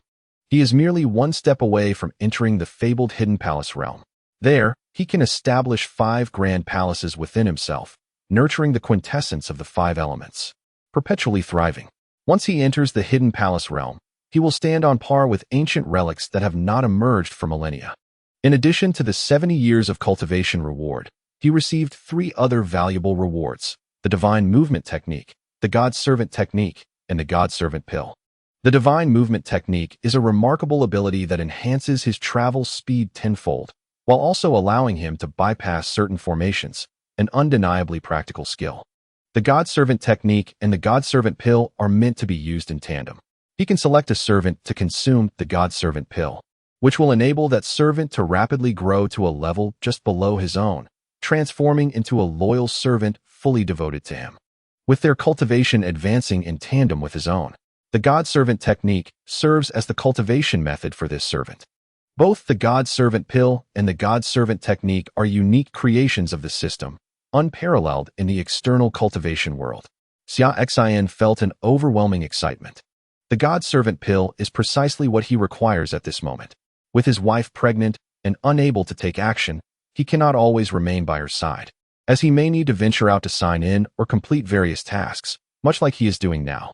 he is merely one step away from entering the fabled hidden palace realm. There, he can establish 5 grand palaces within himself, nurturing the quintessence of the 5 elements, perpetually thriving. Once he enters the hidden palace realm, he will stand on par with ancient relics that have not emerged for millennia. In addition to the 70 years of cultivation reward, he received 3 other valuable rewards: the divine movement technique, the god's servant technique, and the god's servant pill. The divine movement technique is a remarkable ability that enhances his travel speed tenfold, while also allowing him to bypass certain formations, an undeniably practical skill. The god's servant technique and the god's servant pill are meant to be used in tandem. He can select a servant to consume the god's servant pill, which will enable that servant to rapidly grow to a level just below his own, transforming into a loyal servant fully devoted to him, with their cultivation advancing in tandem with his own. The god's servant technique serves as the cultivation method for this servant. Both the god's servant pill and the god's servant technique are unique creations of the system, unparalleled in the external cultivation world. Xia Xin felt an overwhelming excitement. The god's servant pill is precisely what he requires at this moment. With his wife pregnant and unable to take action, he cannot always remain by her side, as he may need to venture out to sign in or complete various tasks, much like he is doing now.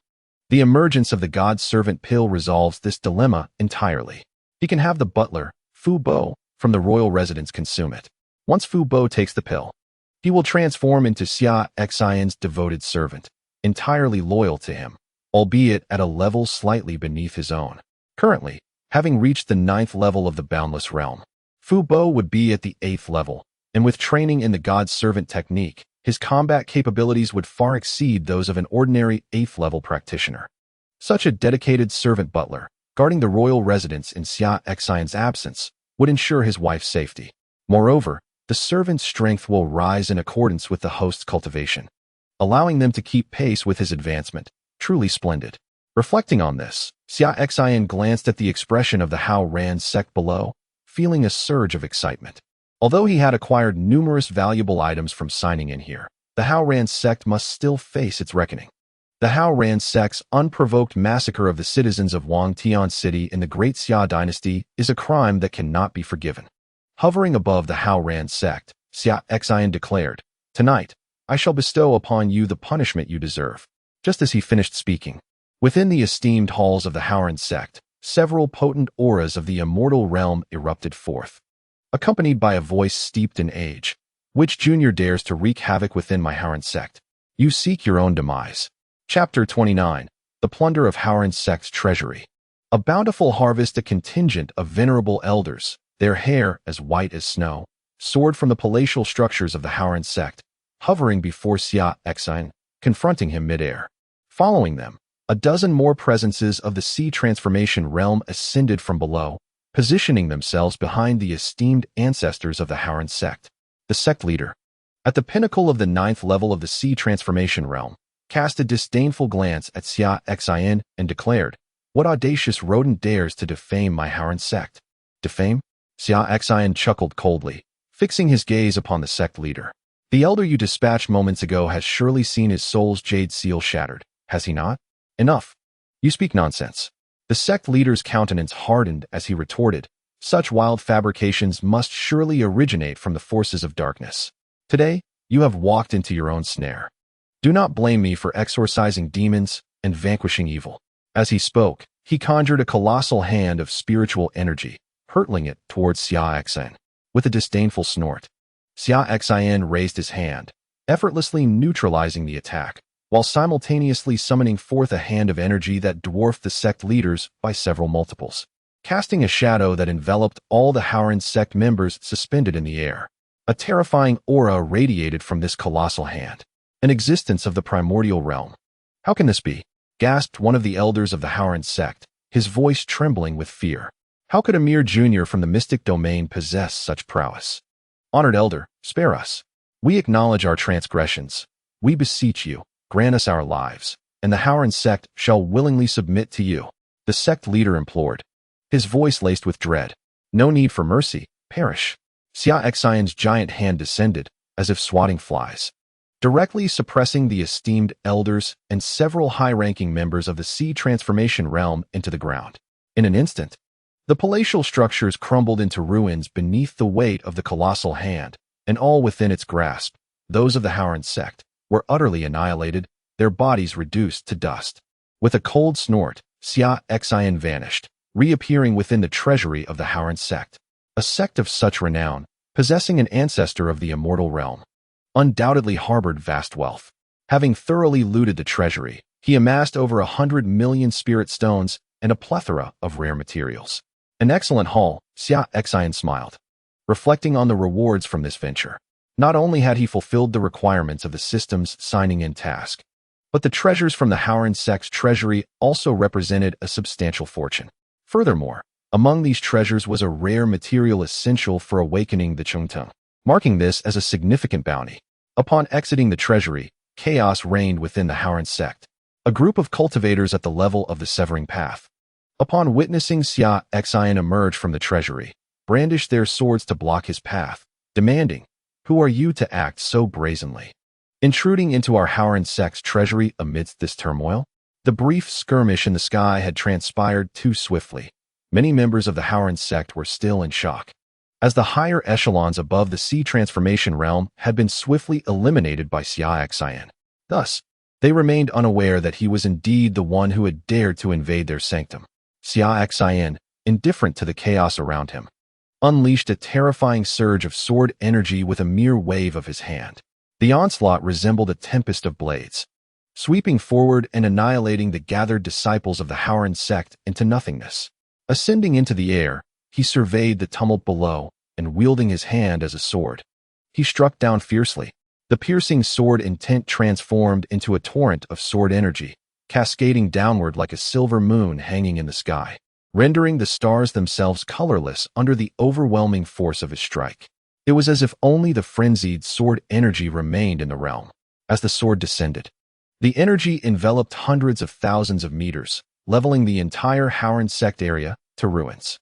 The emergence of the god's servant pill resolves this dilemma entirely. He can have the butler, Fu Bo, from the royal residence consume it. Once Fu Bo takes the pill, he will transform into Xia Xin's devoted servant, entirely loyal to him, albeit at a level slightly beneath his own. Currently, having reached the 9th level of the boundless realm, Fu Bo would be at the 8th level, and with training in the god's servant technique, his combat capabilities would far exceed those of an ordinary 8th level practitioner. Such a dedicated servant butler, guarding the royal residence in Xia Xin's absence, would ensure his wife's safety. Moreover, the servant's strength will rise in accordance with the host's cultivation, allowing them to keep pace with his advancement. Truly splendid. Reflecting on this, Xia Xin glanced at the expression of the Hao Ran sect below, feeling a surge of excitement. Although he had acquired numerous valuable items from signing in here, the Hao Ran sect must still face its reckoning. The Hao Ran sect's unprovoked massacre of the citizens of Wangtian City in the Great Xia dynasty is a crime that cannot be forgiven. Hovering above the Hao Ran sect, Xia Xin declared, "Tonight, I shall bestow upon you the punishment you deserve." Just as he finished speaking, within the esteemed halls of the Hao Ran sect, several potent auras of the immortal realm erupted forth, accompanied by a voice steeped in age. "Which junior dares to wreak havoc within my Hao Ran sect? You seek your own demise." Chapter 29. The Plunder of Hao Ran sect's Treasury. A bountiful harvest, a contingent of venerable elders, their hair as white as snow, soared from the palatial structures of the Hao Ran sect, hovering before Xia Xin, confronting him midair. Following them, a dozen more presences of the sea transformation realm ascended from below, positioning themselves behind the esteemed ancestors of the Hao Ran sect. The sect leader, at the pinnacle of the 9th level of the sea transformation realm, cast a disdainful glance at Xia Xin and declared, "What audacious rodent dares to defame my Hao Ran sect?" Defame? Xia Xin chuckled coldly, fixing his gaze upon the sect leader. The elder you dispatched moments ago has surely seen his soul's jade seal shattered, has he not? Enough. You speak nonsense. The sect leader's countenance hardened as he retorted, such wild fabrications must surely originate from the forces of darkness. Today, you have walked into your own snare. Do not blame me for exorcising demons and vanquishing evil. As he spoke, he conjured a colossal hand of spiritual energy, hurtling it towards Xia Xin. With a disdainful snort, Xia Xin raised his hand, effortlessly neutralizing the attack, while simultaneously summoning forth a hand of energy that dwarfed the sect leaders by several multiples, casting a shadow that enveloped all the Howren sect members suspended in the air. A terrifying aura radiated from this colossal hand, an existence of the primordial realm. How can this be? Gasped one of the elders of the Howren sect, his voice trembling with fear. How could a mere junior from the mystic domain possess such prowess? Honored elder, spare us. We acknowledge our transgressions. We beseech you, grant us our lives, and the Howren sect shall willingly submit to you. The sect leader implored, his voice laced with dread. No need for mercy, perish. Xia Xin's giant hand descended, as if swatting flies, directly suppressing the esteemed elders and several high-ranking members of the sea transformation realm into the ground. In an instant, the palatial structures crumbled into ruins beneath the weight of the colossal hand, and all within its grasp, those of the Howren sect, were utterly annihilated, their bodies reduced to dust. With a cold snort, Xia Xin vanished, reappearing within the treasury of the Howren sect, a sect of such renown, possessing an ancestor of the immortal realm. Undoubtedly harbored vast wealth. Having thoroughly looted the treasury, he amassed over 100 million spirit stones and a plethora of rare materials. An excellent haul, Xia Xin smiled, reflecting on the rewards from this venture. Not only had he fulfilled the requirements of the system's signing-in task, but the treasures from the Howren sect's treasury also represented a substantial fortune. Furthermore, among these treasures was a rare material essential for awakening the Chungtung, marking this as a significant bounty. Upon exiting the treasury, chaos reigned within the Howren sect, a group of cultivators at the level of the severing path. Upon witnessing Xia Xin emerge from the treasury, brandished their swords to block his path, demanding, "Who are you to act so brazenly, intruding into our Howren sect's treasury amidst this turmoil?" The brief skirmish in the sky had transpired too swiftly. Many members of the Howren sect were still in shock, as the higher echelons above the sea transformation realm had been swiftly eliminated by Xia Xin. Thus, they remained unaware that he was indeed the one who had dared to invade their sanctum. Xia Xin, indifferent to the chaos around him, unleashed a terrifying surge of sword energy with a mere wave of his hand. The onslaught resembled a tempest of blades, sweeping forward and annihilating the gathered disciples of the Howren sect into nothingness. Ascending into the air, he surveyed the tumult below, and wielding his hand as a sword, he struck down fiercely. The piercing sword intent transformed into a torrent of sword energy, cascading downward like a silver moon hanging in the sky, rendering the stars themselves colorless under the overwhelming force of his strike. It was as if only the frenzied sword energy remained in the realm. As the sword descended, the energy enveloped hundreds of thousands of meters, leveling the entire Howren sect area to ruins.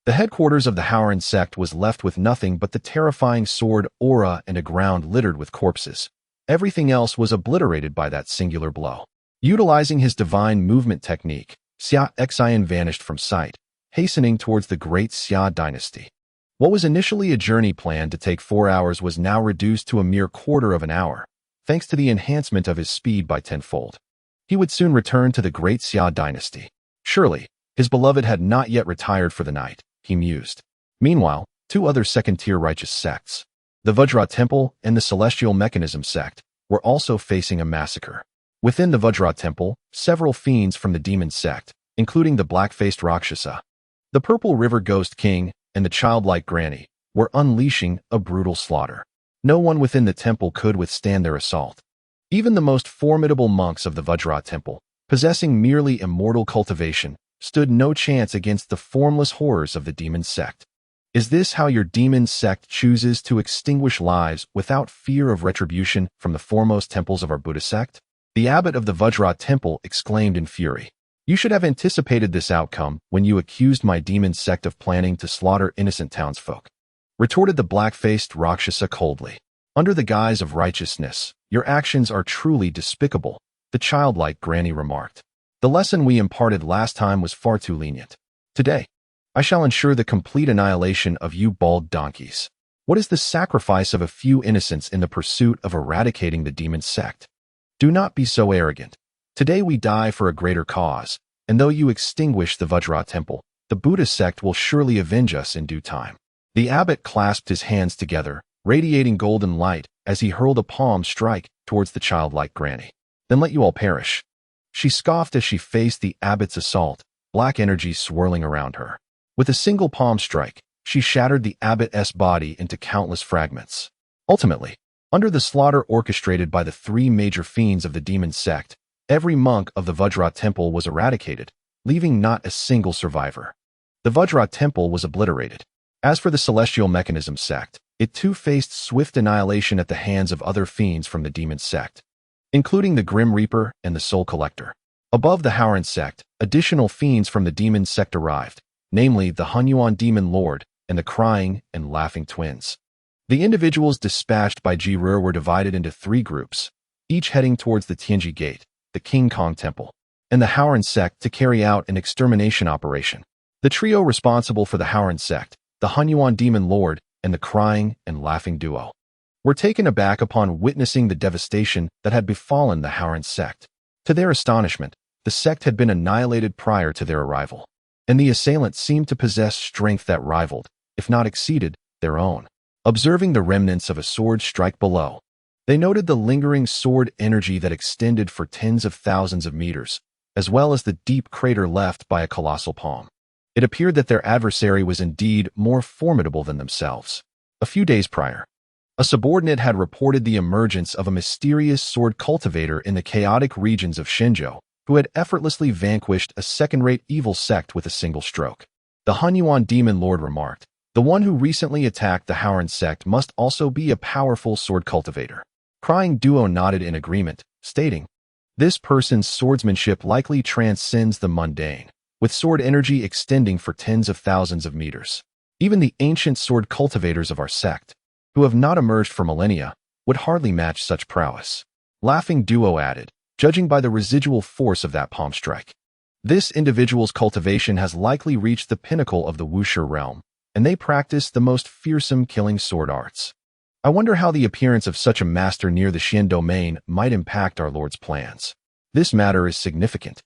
The headquarters of the Howren sect was left with nothing but the terrifying sword aura and a ground littered with corpses. Everything else was obliterated by that singular blow. Utilizing his divine movement technique, Xia Xin vanished from sight, hastening towards the great Xia dynasty. What was initially a journey planned to take 4 hours was now reduced to a mere quarter of an hour, thanks to the enhancement of his speed by tenfold. He would soon return to the great Xia dynasty. Surely, his beloved had not yet retired for the night, he mused. Meanwhile, 2 other second-tier righteous sects, the Vajra Temple and the Celestial Mechanism sect, were also facing a massacre. Within the Vajra Temple, several fiends from the Demon Sect, including the black-faced Rakshasa, the Purple River Ghost King, and the childlike Granny, were unleashing a brutal slaughter. No one within the temple could withstand their assault. Even the most formidable monks of the Vajra Temple, possessing merely immortal cultivation, stood no chance against the formless horrors of the Demon Sect. Is this how your Demon Sect chooses to extinguish lives without fear of retribution from the foremost temples of our Buddha sect? The abbot of the Vajra Temple exclaimed in fury. You should have anticipated this outcome when you accused my Demon Sect of planning to slaughter innocent townsfolk. retorted the black-faced Rakshasa coldly. Under the guise of righteousness, your actions are truly despicable, the childlike granny remarked. The lesson we imparted last time was far too lenient. Today, I shall ensure the complete annihilation of you bald donkeys. What is the sacrifice of a few innocents in the pursuit of eradicating the Demon Sect? Do not be so arrogant. Today we die for a greater cause, and though you extinguish the Vajra temple, the Buddha sect will surely avenge us in due time. The abbot clasped his hands together, radiating golden light, as he hurled a palm strike towards the childlike granny. Then let you all perish. She scoffed as she faced the abbot's assault, black energy swirling around her. With a single palm strike, she shattered the abbot's body into countless fragments. Ultimately, under the slaughter orchestrated by the three major fiends of the Demon Sect, every monk of the Vajra temple was eradicated, leaving not a single survivor. The Vajra temple was obliterated. As for the Celestial Mechanism sect, it too faced swift annihilation at the hands of other fiends from the Demon Sect, including the Grim Reaper and the Soul Collector. Above the Howran sect, additional fiends from the Demon Sect arrived, namely the Hunyuan Demon Lord and the Crying and Laughing Twins. The individuals dispatched by Ji-Ru were divided into three groups, each heading towards the Tianji Gate, the King Kong Temple, and the Howran sect to carry out an extermination operation. The trio responsible for the Howran sect, the Hunyuan Demon Lord, and the Crying and Laughing duo, were taken aback upon witnessing the devastation that had befallen the Howran sect. To their astonishment, the sect had been annihilated prior to their arrival, and the assailants seemed to possess strength that rivaled, if not exceeded, their own. Observing the remnants of a sword strike below, they noted the lingering sword energy that extended for tens of thousands of meters, as well as the deep crater left by a colossal palm. It appeared that their adversary was indeed more formidable than themselves. A few days prior, a subordinate had reported the emergence of a mysterious sword cultivator in the chaotic regions of Shinjo, who had effortlessly vanquished a second-rate evil sect with a single stroke. The Hunyuan Demon Lord remarked, "The one who recently attacked the Howran sect must also be a powerful sword cultivator." Crying duo nodded in agreement, stating, "This person's swordsmanship likely transcends the mundane, with sword energy extending for tens of thousands of meters. Even the ancient sword cultivators of our sect, who have not emerged for millennia, would hardly match such prowess." Laughing duo added, "Judging by the residual force of that palm strike, this individual's cultivation has likely reached the pinnacle of the Wuxia realm, and they practice the most fearsome killing sword arts. I wonder how the appearance of such a master near the Xian domain might impact our Lord's plans. This matter is significant.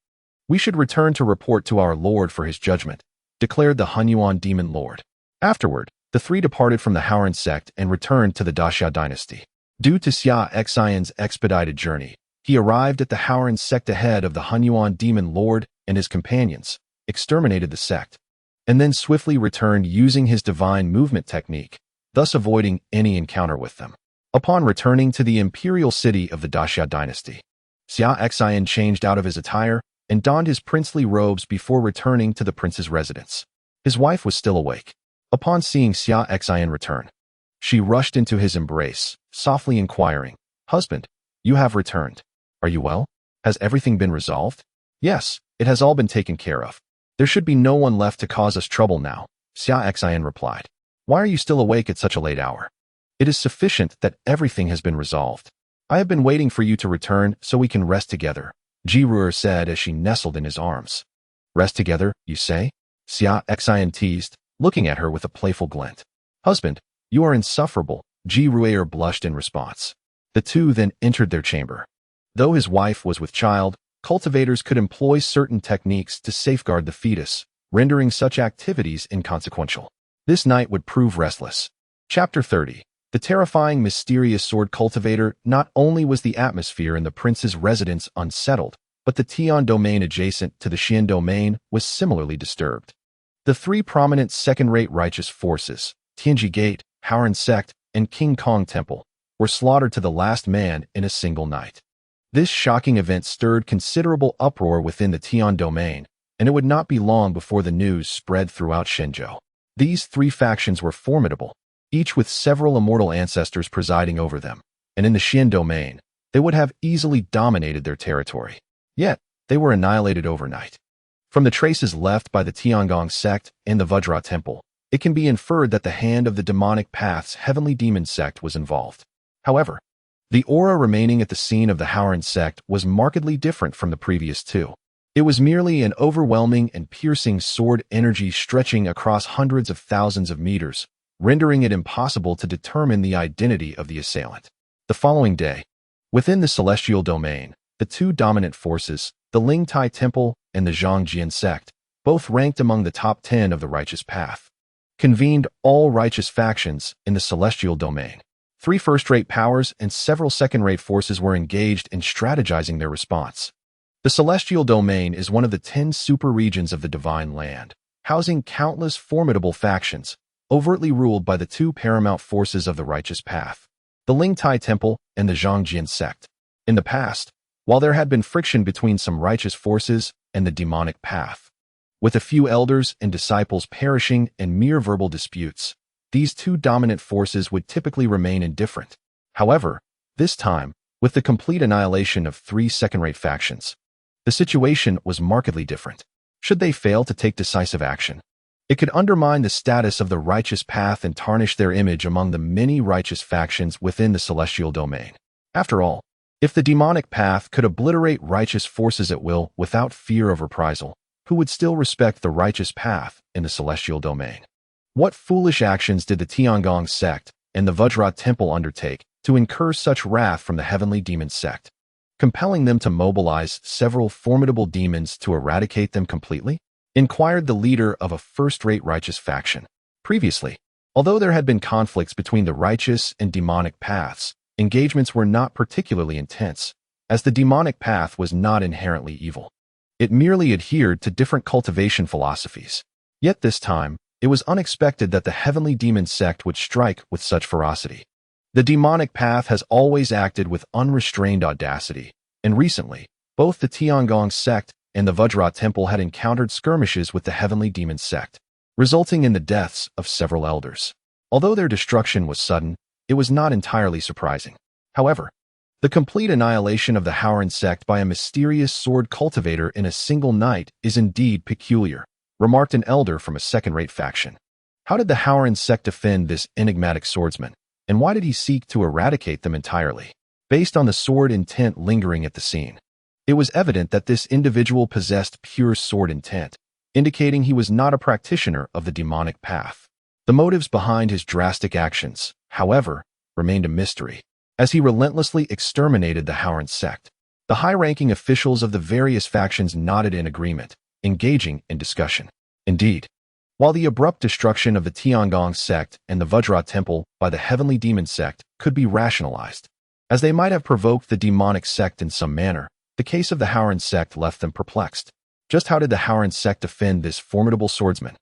We should return to report to our Lord for his judgment," declared the Hunyuan Demon Lord. Afterward, the three departed from the Howran sect and returned to the Daxia dynasty. Due to Xia Xin's expedited journey, he arrived at the Howran sect ahead of the Hunyuan Demon Lord and his companions, exterminated the sect, and then swiftly returned using his divine movement technique, thus avoiding any encounter with them. Upon returning to the imperial city of the Daxia dynasty, Xia Xin changed out of his attire and donned his princely robes before returning to the prince's residence. His wife was still awake. Upon seeing Xia Xin return, she rushed into his embrace, softly inquiring, "Husband, you have returned. Are you well? Has everything been resolved?" "Yes, it has all been taken care of. There should be no one left to cause us trouble now," Xia Xin replied. "Why are you still awake at such a late hour? It is sufficient that everything has been resolved. I have been waiting for you to return so we can rest together," Ji-Ru said as she nestled in his arms. "Rest together, you say?" Xia Xin teased, looking at her with a playful glint. "Husband, you are insufferable," Ji-Ru blushed in response. The two then entered their chamber. Though his wife was with child, cultivators could employ certain techniques to safeguard the fetus, rendering such activities inconsequential. This night would prove restless. Chapter 30. The terrifying mysterious sword cultivator. Not only was the atmosphere in the prince's residence unsettled, but the Tian domain adjacent to the Xian domain was similarly disturbed. The three prominent second-rate righteous forces, Tianji Gate, Howran sect, and King Kong Temple, were slaughtered to the last man in a single night. This shocking event stirred considerable uproar within the Tian domain, and it would not be long before the news spread throughout Shenzhou. These three factions were formidable, each with several immortal ancestors presiding over them, and in the Xian domain, they would have easily dominated their territory. Yet, they were annihilated overnight. From the traces left by the Tiangong sect and the Vajra temple, it can be inferred that the hand of the demonic path's heavenly demon sect was involved. However, the aura remaining at the scene of the Howren sect was markedly different from the previous two. It was merely an overwhelming and piercing sword energy stretching across hundreds of thousands of meters, rendering it impossible to determine the identity of the assailant. The following day, within the celestial domain, the two dominant forces, the Lingtai Temple and the Zhangjian sect, both ranked among the top 10 of the righteous path, convened all righteous factions in the celestial domain. 3 first-rate powers and several second-rate forces were engaged in strategizing their response. The celestial domain is one of the 10 super-regions of the Divine Land, housing countless formidable factions, overtly ruled by the two paramount forces of the righteous path, the Lingtai Temple and the Zhangjian sect. In the past, while there had been friction between some righteous forces and the demonic path, with a few elders and disciples perishing in mere verbal disputes, these two dominant forces would typically remain indifferent. However, this time, with the complete annihilation of 3 second-rate factions, the situation was markedly different. Should they fail to take decisive action, it could undermine the status of the righteous path and tarnish their image among the many righteous factions within the celestial domain. After all, if the demonic path could obliterate righteous forces at will without fear of reprisal, who would still respect the righteous path in the celestial domain? What foolish actions did the Tiangong sect and the Vajra temple undertake to incur such wrath from the heavenly demon sect, compelling them to mobilize several formidable demons to eradicate them completely? Inquired the leader of a first-rate righteous faction. Previously, although there had been conflicts between the righteous and demonic paths, engagements were not particularly intense, as the demonic path was not inherently evil. It merely adhered to different cultivation philosophies. Yet this time, it was unexpected that the heavenly demon sect would strike with such ferocity. The demonic path has always acted with unrestrained audacity, and recently, both the Tiangong sect and the Vajra temple had encountered skirmishes with the heavenly demon sect, resulting in the deaths of several elders. Although their destruction was sudden, it was not entirely surprising. However, the complete annihilation of the Howren sect by a mysterious sword cultivator in a single night is indeed peculiar, remarked an elder from a second-rate faction. How did the Howren sect defend this enigmatic swordsman, and why did he seek to eradicate them entirely? Based on the sword intent lingering at the scene, it was evident that this individual possessed pure sword intent, indicating he was not a practitioner of the demonic path. The motives behind his drastic actions, however, remained a mystery, as he relentlessly exterminated the Howren sect. The high-ranking officials of the various factions nodded in agreement, engaging in discussion. Indeed, while the abrupt destruction of the Tiangong sect and the Vajra temple by the heavenly demon sect could be rationalized, as they might have provoked the demonic sect in some manner, the case of the Howren sect left them perplexed. Just how did the Howren sect defend this formidable swordsman?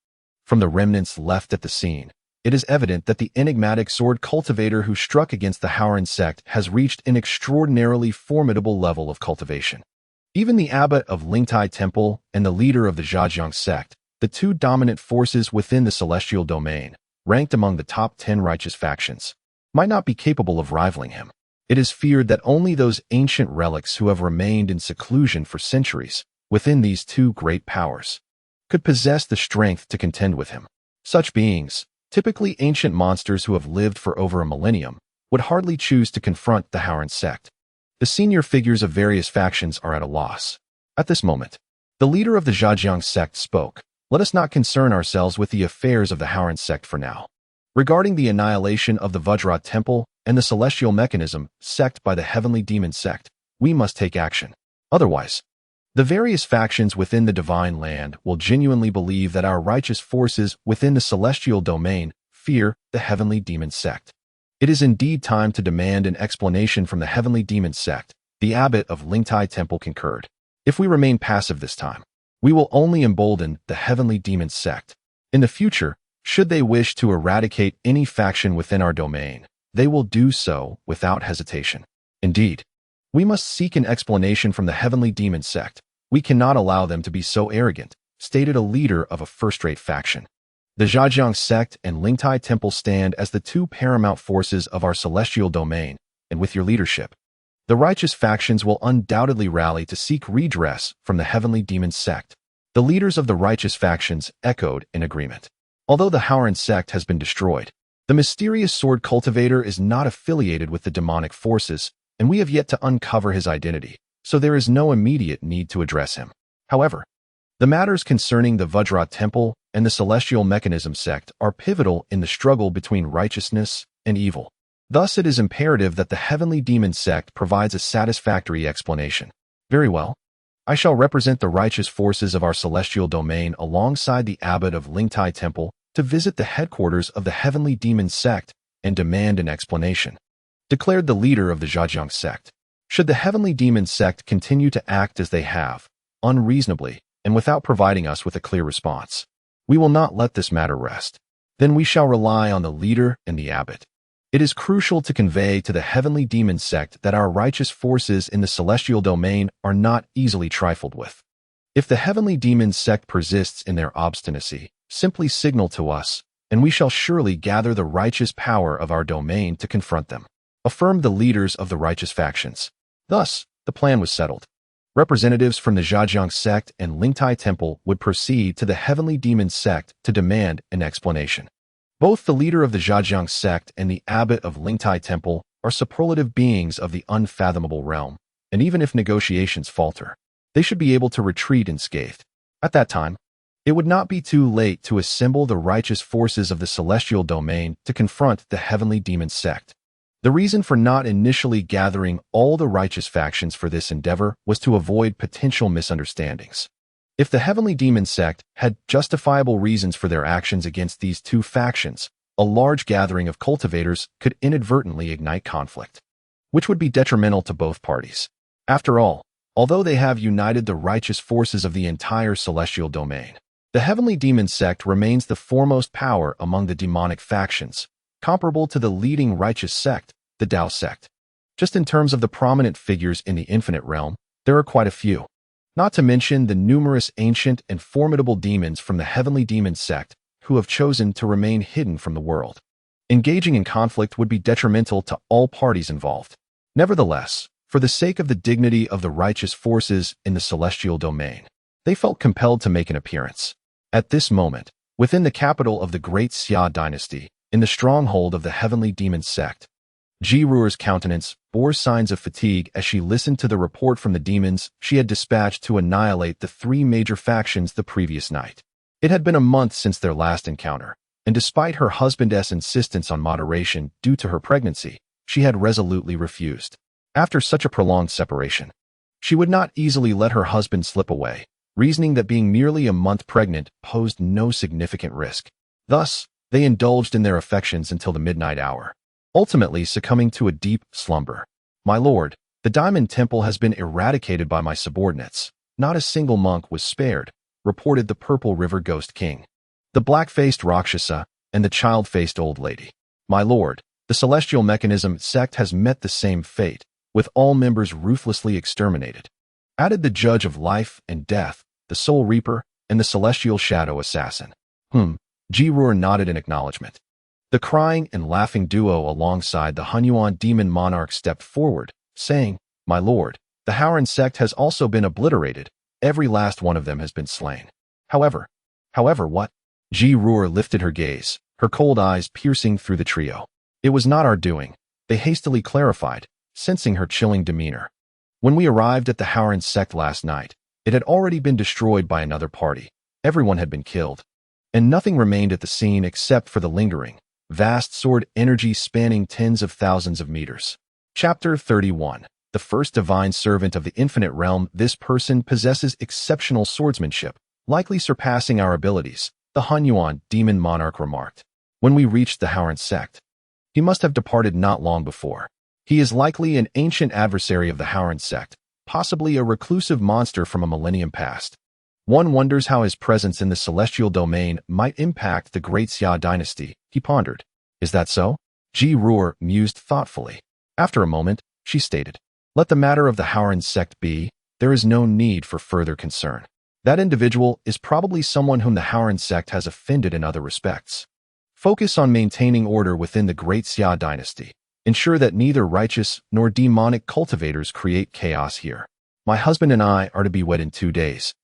From the remnants left at the scene, it is evident that the enigmatic sword cultivator who struck against the Howren sect has reached an extraordinarily formidable level of cultivation. Even the abbot of Lingtai Temple and the leader of the Zhajiang sect, the two dominant forces within the celestial domain, ranked among the top 10 righteous factions, might not be capable of rivaling him. It is feared that only those ancient relics who have remained in seclusion for centuries within these two great powers could possess the strength to contend with him. Such beings, typically ancient monsters who have lived for over a millennium, would hardly choose to confront the Howren sect. The senior figures of various factions are at a loss. At this moment, the leader of the Zhajiang sect spoke. Let us not concern ourselves with the affairs of the Howren sect for now. Regarding the annihilation of the Vajra temple and the celestial mechanism sect by the heavenly demon sect, we must take action. Otherwise, the various factions within the divine land will genuinely believe that our righteous forces within the celestial domain fear the heavenly demon sect. It is indeed time to demand an explanation from the heavenly demon sect, the abbot of Lingtai Temple concurred. If we remain passive this time, we will only embolden the heavenly demon sect. In the future, should they wish to eradicate any faction within our domain, they will do so without hesitation. Indeed, we must seek an explanation from the heavenly demon sect. We cannot allow them to be so arrogant, stated a leader of a first-rate faction. The Zhajiang sect and Lingtai Temple stand as the two paramount forces of our celestial domain, and with your leadership, the righteous factions will undoubtedly rally to seek redress from the heavenly demon sect. The leaders of the righteous factions echoed in agreement. Although the Haoran sect has been destroyed, the mysterious sword cultivator is not affiliated with the demonic forces, and we have yet to uncover his identity, so there is no immediate need to address him. However, the matters concerning the Vajra Temple and the Celestial Mechanism sect are pivotal in the struggle between righteousness and evil. Thus, it is imperative that the Heavenly Demon Sect provides a satisfactory explanation. Very well. I shall represent the righteous forces of our celestial domain alongside the abbot of Lingtai Temple to visit the headquarters of the Heavenly Demon Sect and demand an explanation, declared the leader of the Zhejiang sect. Should the Heavenly Demon Sect continue to act as they have, unreasonably, and without providing us with a clear response, we will not let this matter rest. Then we shall rely on the leader and the abbot. It is crucial to convey to the Heavenly Demon Sect that our righteous forces in the celestial domain are not easily trifled with. If the Heavenly Demon Sect persists in their obstinacy, simply signal to us, and we shall surely gather the righteous power of our domain to confront them, affirmed the leaders of the righteous factions. Thus, the plan was settled. Representatives from the Zhejiang sect and Lingtai Temple would proceed to the Heavenly Demon Sect to demand an explanation. Both the leader of the Zhejiang sect and the abbot of Lingtai Temple are superlative beings of the unfathomable realm, and even if negotiations falter, they should be able to retreat unscathed. At that time, it would not be too late to assemble the righteous forces of the celestial domain to confront the Heavenly Demon Sect. The reason for not initially gathering all the righteous factions for this endeavor was to avoid potential misunderstandings. If the Heavenly Demon Sect had justifiable reasons for their actions against these two factions, a large gathering of cultivators could inadvertently ignite conflict, which would be detrimental to both parties. After all, although they have united the righteous forces of the entire celestial domain, the Heavenly Demon Sect remains the foremost power among the demonic factions, comparable to the leading righteous sect, the Tao sect. Just in terms of the prominent figures in the infinite realm, there are quite a few. Not to mention the numerous ancient and formidable demons from the Heavenly Demon Sect who have chosen to remain hidden from the world. Engaging in conflict would be detrimental to all parties involved. Nevertheless, for the sake of the dignity of the righteous forces in the celestial domain, they felt compelled to make an appearance. At this moment, within the capital of the Great Xia dynasty, in the stronghold of the Heavenly Demon Sect, Ji Ruer's countenance bore signs of fatigue as she listened to the report from the demons she had dispatched to annihilate the three major factions the previous night. It had been a month since their last encounter, and despite her husband's insistence on moderation due to her pregnancy, she had resolutely refused. After such a prolonged separation, she would not easily let her husband slip away, reasoning that being merely a month pregnant posed no significant risk. Thus, they indulged in their affections until the midnight hour, ultimately succumbing to a deep slumber. My lord, the Diamond Temple has been eradicated by my subordinates. Not a single monk was spared, reported the Purple River Ghost King, the black-faced Rakshasa, and the child-faced old lady. My lord, the Celestial Mechanism sect has met the same fate, with all members ruthlessly exterminated, added the Judge of Life and Death, the Soul Reaper, and the Celestial Shadow Assassin. Ji Ruer nodded in acknowledgement. The crying and laughing duo alongside the Hunyuan demon monarch stepped forward, saying, My lord, the Haoran sect has also been obliterated. Every last one of them has been slain. However what? Ji Ruer lifted her gaze, her cold eyes piercing through the trio. It was not our doing, they hastily clarified, sensing her chilling demeanor. When we arrived at the Haoran sect last night, it had already been destroyed by another party. Everyone had been killed, and nothing remained at the scene except for the lingering, vast sword energy spanning tens of thousands of meters. Chapter 31. The first divine servant of the infinite realm. This person possesses exceptional swordsmanship, likely surpassing our abilities, the Hunyuan demon monarch remarked. When we reached the Haoran sect, he must have departed not long before. He is likely an ancient adversary of the Haoran sect, possibly a reclusive monster from a millennium past. One wonders how his presence in the celestial domain might impact the Great Xia dynasty, he pondered. Is that so? Ji Ruer mused thoughtfully. After a moment, she stated, Let the matter of the Haoran sect be. There is no need for further concern. That individual is probably someone whom the Haoran sect has offended in other respects. Focus on maintaining order within the Great Xia dynasty. Ensure that neither righteous nor demonic cultivators create chaos here. My husband and I are to be wed in 2 days,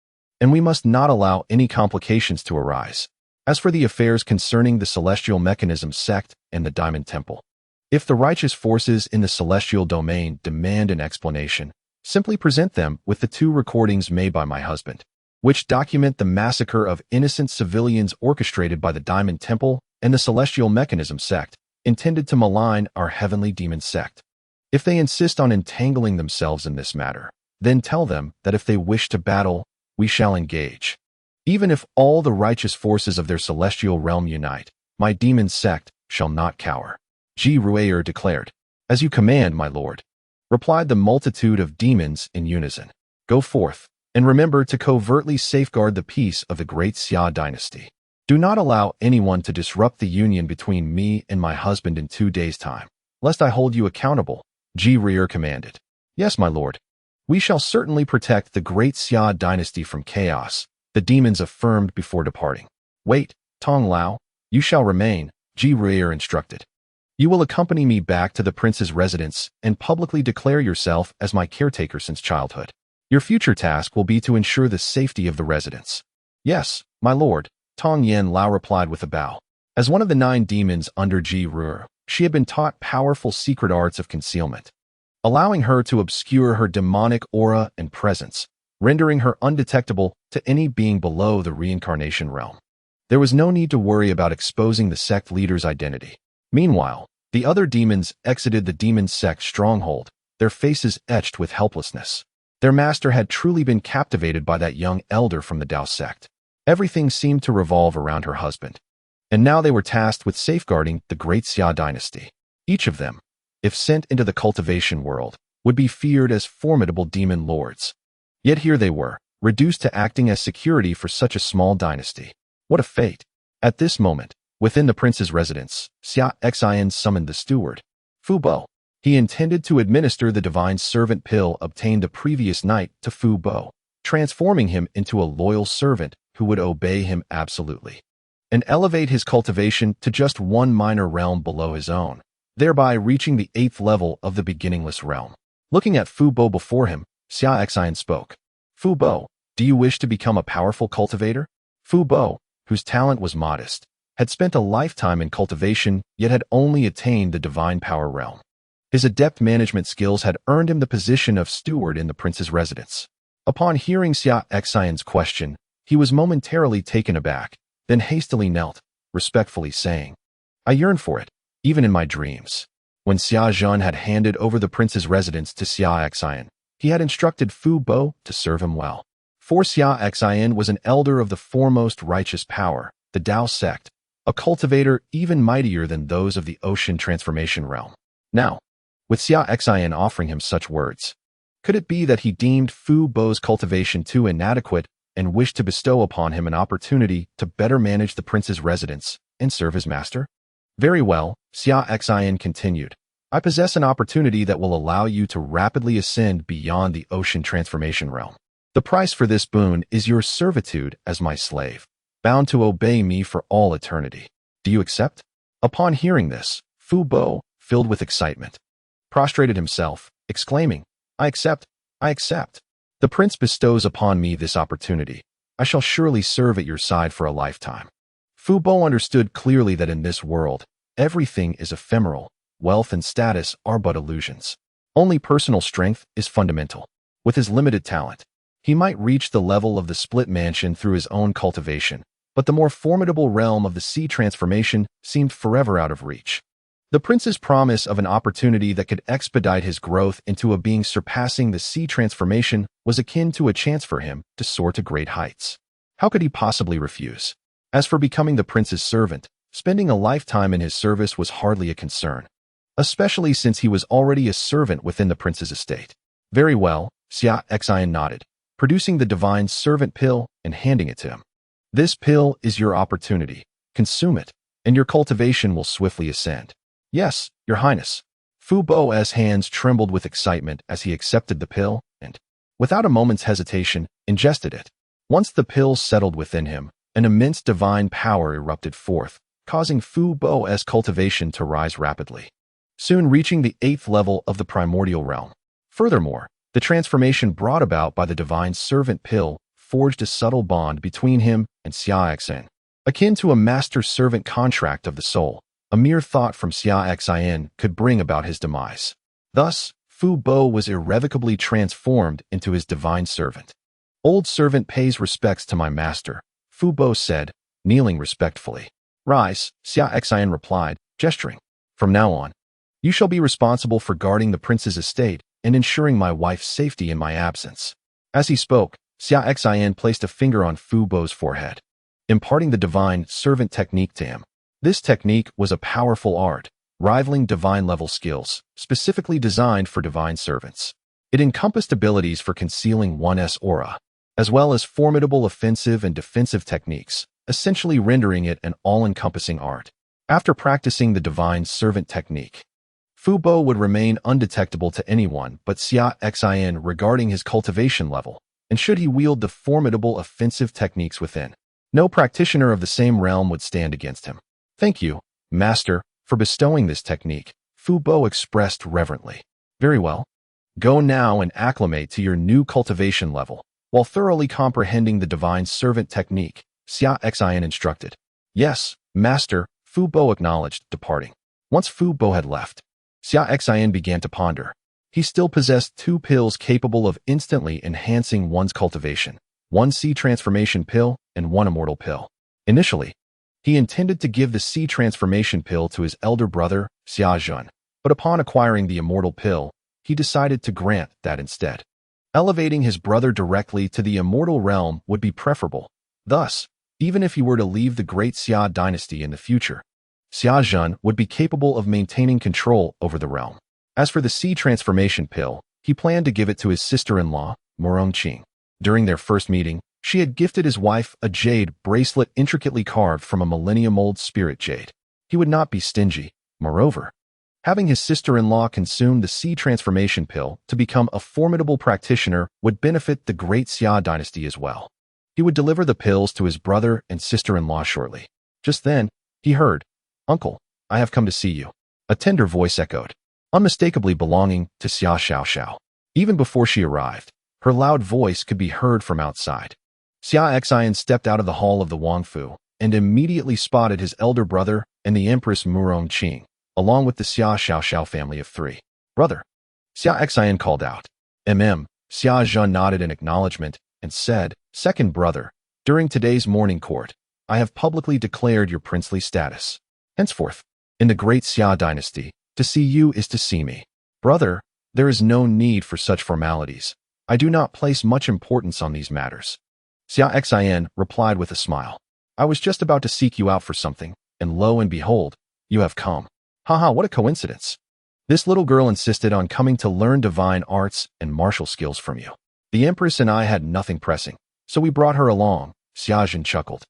and we must not allow any complications to arise. As for the affairs concerning the Celestial Mechanism Sect and the Diamond Temple, if the righteous forces in the celestial domain demand an explanation, simply present them with the 2 recordings made by my husband, which document the massacre of innocent civilians orchestrated by the Diamond Temple and the Celestial Mechanism Sect, intended to malign our heavenly demon sect. If they insist on entangling themselves in this matter, then tell them that if they wish to battle, we shall engage. Even if all the righteous forces of their celestial realm unite, my demon sect shall not cower. Siguoyan declared. As you command, my lord, replied the multitude of demons in unison. Go forth, and remember to covertly safeguard the peace of the great Xia dynasty. Do not allow anyone to disrupt the union between me and my husband in 2 days' time, lest I hold you accountable, Siguoyan commanded. Yes, my lord. We shall certainly protect the great Xia dynasty from chaos, the demons affirmed before departing. Wait, Tong Lao, you shall remain, Siguoyan instructed. You will accompany me back to the prince's residence and publicly declare yourself as my caretaker since childhood. Your future task will be to ensure the safety of the residence. Yes, my lord, Tong Yen Lao replied with a bow. As one of the 9 demons under Siguoyan, she had been taught powerful secret arts of concealment, allowing her to obscure her demonic aura and presence, rendering her undetectable to any being below the reincarnation realm. There was no need to worry about exposing the sect leader's identity. Meanwhile, the other demons exited the Demon Sect stronghold, their faces etched with helplessness. Their master had truly been captivated by that young elder from the Tao sect. Everything seemed to revolve around her husband. And now they were tasked with safeguarding the great Xia dynasty. Each of them, if sent into the cultivation world, would be feared as formidable demon lords. Yet here they were, reduced to acting as security for such a small dynasty. What a fate! At this moment, within the prince's residence, Xia Xin summoned the steward, Fu Bo. He intended to administer the divine servant pill obtained the previous night to Fu Bo, transforming him into a loyal servant who would obey him absolutely, and elevate his cultivation to just 1 minor realm below his own, thereby reaching the 8th level of the beginningless realm. Looking at Fu Bo before him, Xia Xin spoke. Fu Bo, do you wish to become a powerful cultivator? Fu Bo, whose talent was modest, had spent a lifetime in cultivation yet had only attained the divine power realm. His adept management skills had earned him the position of steward in the prince's residence. Upon hearing Xia Xin's question, he was momentarily taken aback, then hastily knelt, respectfully saying, I yearn for it, even in my dreams. When Xia Xin had handed over the prince's residence to Xia Xin, he had instructed Fu Bo to serve him well. For Xia Xin was an elder of the foremost righteous power, the Tao sect, a cultivator even mightier than those of the ocean transformation realm. Now, with Xia Xin offering him such words, could it be that he deemed Fu Bo's cultivation too inadequate and wished to bestow upon him an opportunity to better manage the prince's residence and serve his master? Very well, Xia Xin continued. I possess an opportunity that will allow you to rapidly ascend beyond the ocean transformation realm. The price for this boon is your servitude as my slave, bound to obey me for all eternity. Do you accept? Upon hearing this, Fu Bo, filled with excitement, prostrated himself, exclaiming, I accept, I accept. The prince bestows upon me this opportunity. I shall surely serve at your side for a lifetime. Fu Bo understood clearly that in this world, everything is ephemeral, wealth and status are but illusions. Only personal strength is fundamental. With his limited talent, he might reach the level of the split mansion through his own cultivation, but the more formidable realm of the sea transformation seemed forever out of reach. The prince's promise of an opportunity that could expedite his growth into a being surpassing the sea transformation was akin to a chance for him to soar to great heights. How could he possibly refuse? As for becoming the prince's servant, spending a lifetime in his service was hardly a concern, especially since he was already a servant within the prince's estate. Very well, Xia Xin nodded, producing the divine servant pill and handing it to him. This pill is your opportunity. Consume it, and your cultivation will swiftly ascend. Yes, your highness. Fu Bo's hands trembled with excitement as he accepted the pill and, without a moment's hesitation, ingested it. Once the pill settled within him, an immense divine power erupted forth, causing Fu Bo's cultivation to rise rapidly, soon reaching the 8th level of the primordial realm. Furthermore, the transformation brought about by the divine servant pill forged a subtle bond between him and Xia Xin. akin to a master-servant contract of the soul. A mere thought from Xia Xin could bring about his demise. Thus, Fu Bo was irrevocably transformed into his divine servant. Old servant pays respects to my master, Fu Bo said, kneeling respectfully. Rise, Xia Xin replied, gesturing. From now on, you shall be responsible for guarding the prince's estate and ensuring my wife's safety in my absence. As he spoke, Xia Xin placed a finger on Fu Bo's forehead, imparting the divine servant technique to him. This technique was a powerful art, rivaling divine-level skills, specifically designed for divine servants. It encompassed abilities for concealing one's aura, as well as formidable offensive and defensive techniques, essentially rendering it an all-encompassing art. After practicing the divine servant technique, Fu Bo would remain undetectable to anyone but Xia Xin regarding his cultivation level, and should he wield the formidable offensive techniques within, no practitioner of the same realm would stand against him. Thank you, Master, for bestowing this technique, Fu Bo expressed reverently. Very well. Go now and acclimate to your new cultivation level, while thoroughly comprehending the divine servant technique, Xia Xin instructed. Yes, Master, Fu Bo acknowledged, departing. Once Fu Bo had left, Xia Xin began to ponder. He still possessed 2 pills capable of instantly enhancing one's cultivation, 1 sea transformation pill and 1 immortal pill. Initially, he intended to give the sea transformation pill to his elder brother, Xia Xin, but upon acquiring the immortal pill, he decided to grant that instead. Elevating his brother directly to the immortal realm would be preferable. Thus, even if he were to leave the great Xia dynasty in the future, Xia Xin would be capable of maintaining control over the realm. As for the sea transformation pill, he planned to give it to his sister-in-law, Murong Qing. During their first meeting, she had gifted his wife a jade bracelet intricately carved from a millennium-old spirit jade. He would not be stingy. Moreover, having his sister-in-law consume the sea transformation pill to become a formidable practitioner would benefit the great Xia dynasty as well. He would deliver the pills to his brother and sister-in-law shortly. Just then, he heard, "Uncle, I have come to see you." A tender voice echoed, unmistakably belonging to Xia Xiaoxiao. Even before she arrived, her loud voice could be heard from outside. Xia Xin stepped out of the hall of the Wangfu and immediately spotted his elder brother and the Empress Murong Qing, along with the Xia Xiaoxiao family of 3. "Brother," Xia Xin called out. Xia Zhen nodded in acknowledgement and said, "Second brother, during today's morning court, I have publicly declared your princely status. Henceforth, in the great Xia dynasty, to see you is to see me. Brother, there is no need for such formalities. I do not place much importance on these matters." Xia Xin replied with a smile. "I was just about to seek you out for something, and lo and behold, you have come. Haha, what a coincidence. This little girl insisted on coming to learn divine arts and martial skills from you. The Empress and I had nothing pressing, so we brought her along," Xia Xin chuckled.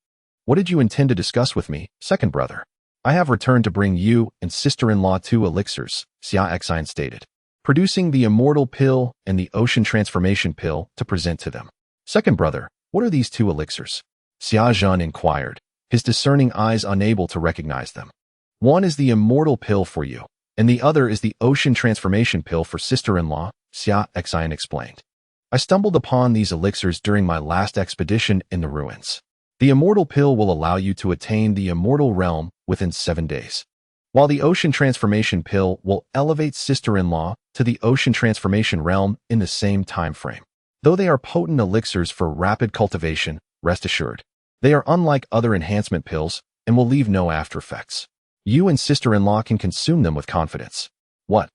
"What did you intend to discuss with me, second brother?" "I have returned to bring you and sister-in-law 2 elixirs," Xia Xin stated, producing the immortal pill and the ocean transformation pill to present to them. "Second brother, what are these 2 elixirs?" Xia Zhen inquired, his discerning eyes unable to recognize them. "One is the immortal pill for you, and the other is the ocean transformation pill for sister-in-law," Xia Xin explained. "I stumbled upon these elixirs during my last expedition in the ruins. The immortal pill will allow you to attain the immortal realm within 7 days, while the ocean transformation pill will elevate sister-in-law to the ocean transformation realm in the same time frame. Though they are potent elixirs for rapid cultivation, rest assured, they are unlike other enhancement pills and will leave no after effects. You and sister-in-law can consume them with confidence." "What?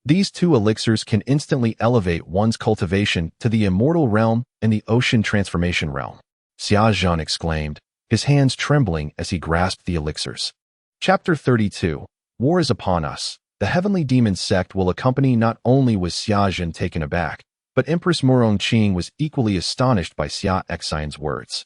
These 2 elixirs can instantly elevate one's cultivation to the immortal realm and the ocean transformation realm," Xia Zhen exclaimed, his hands trembling as he grasped the elixirs. Chapter 32. War is upon us. The heavenly demon sect will accompany. Not only was Xia Zhen taken aback, but Empress Murong Qing was equally astonished by Xia Xin's words.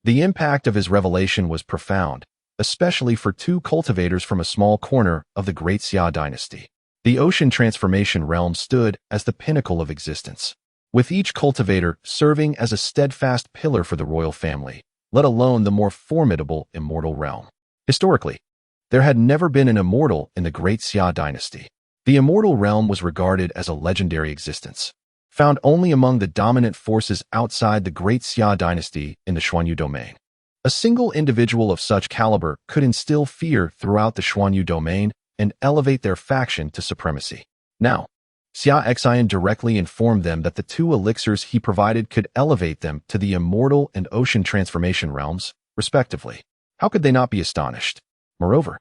The impact of his revelation was profound, especially for 2 cultivators from a small corner of the great Xia dynasty. The ocean transformation realm stood as the pinnacle of existence, with each cultivator serving as a steadfast pillar for the royal family, let alone the more formidable immortal realm. Historically, there had never been an immortal in the great Xia dynasty. The immortal realm was regarded as a legendary existence, found only among the dominant forces outside the great Xia dynasty in the Xuanyu domain. A single individual of such caliber could instill fear throughout the Xuanyu domain and elevate their faction to supremacy. Now, Xia Xin directly informed them that the 2 elixirs he provided could elevate them to the immortal and ocean transformation realms, respectively. How could they not be astonished? Moreover,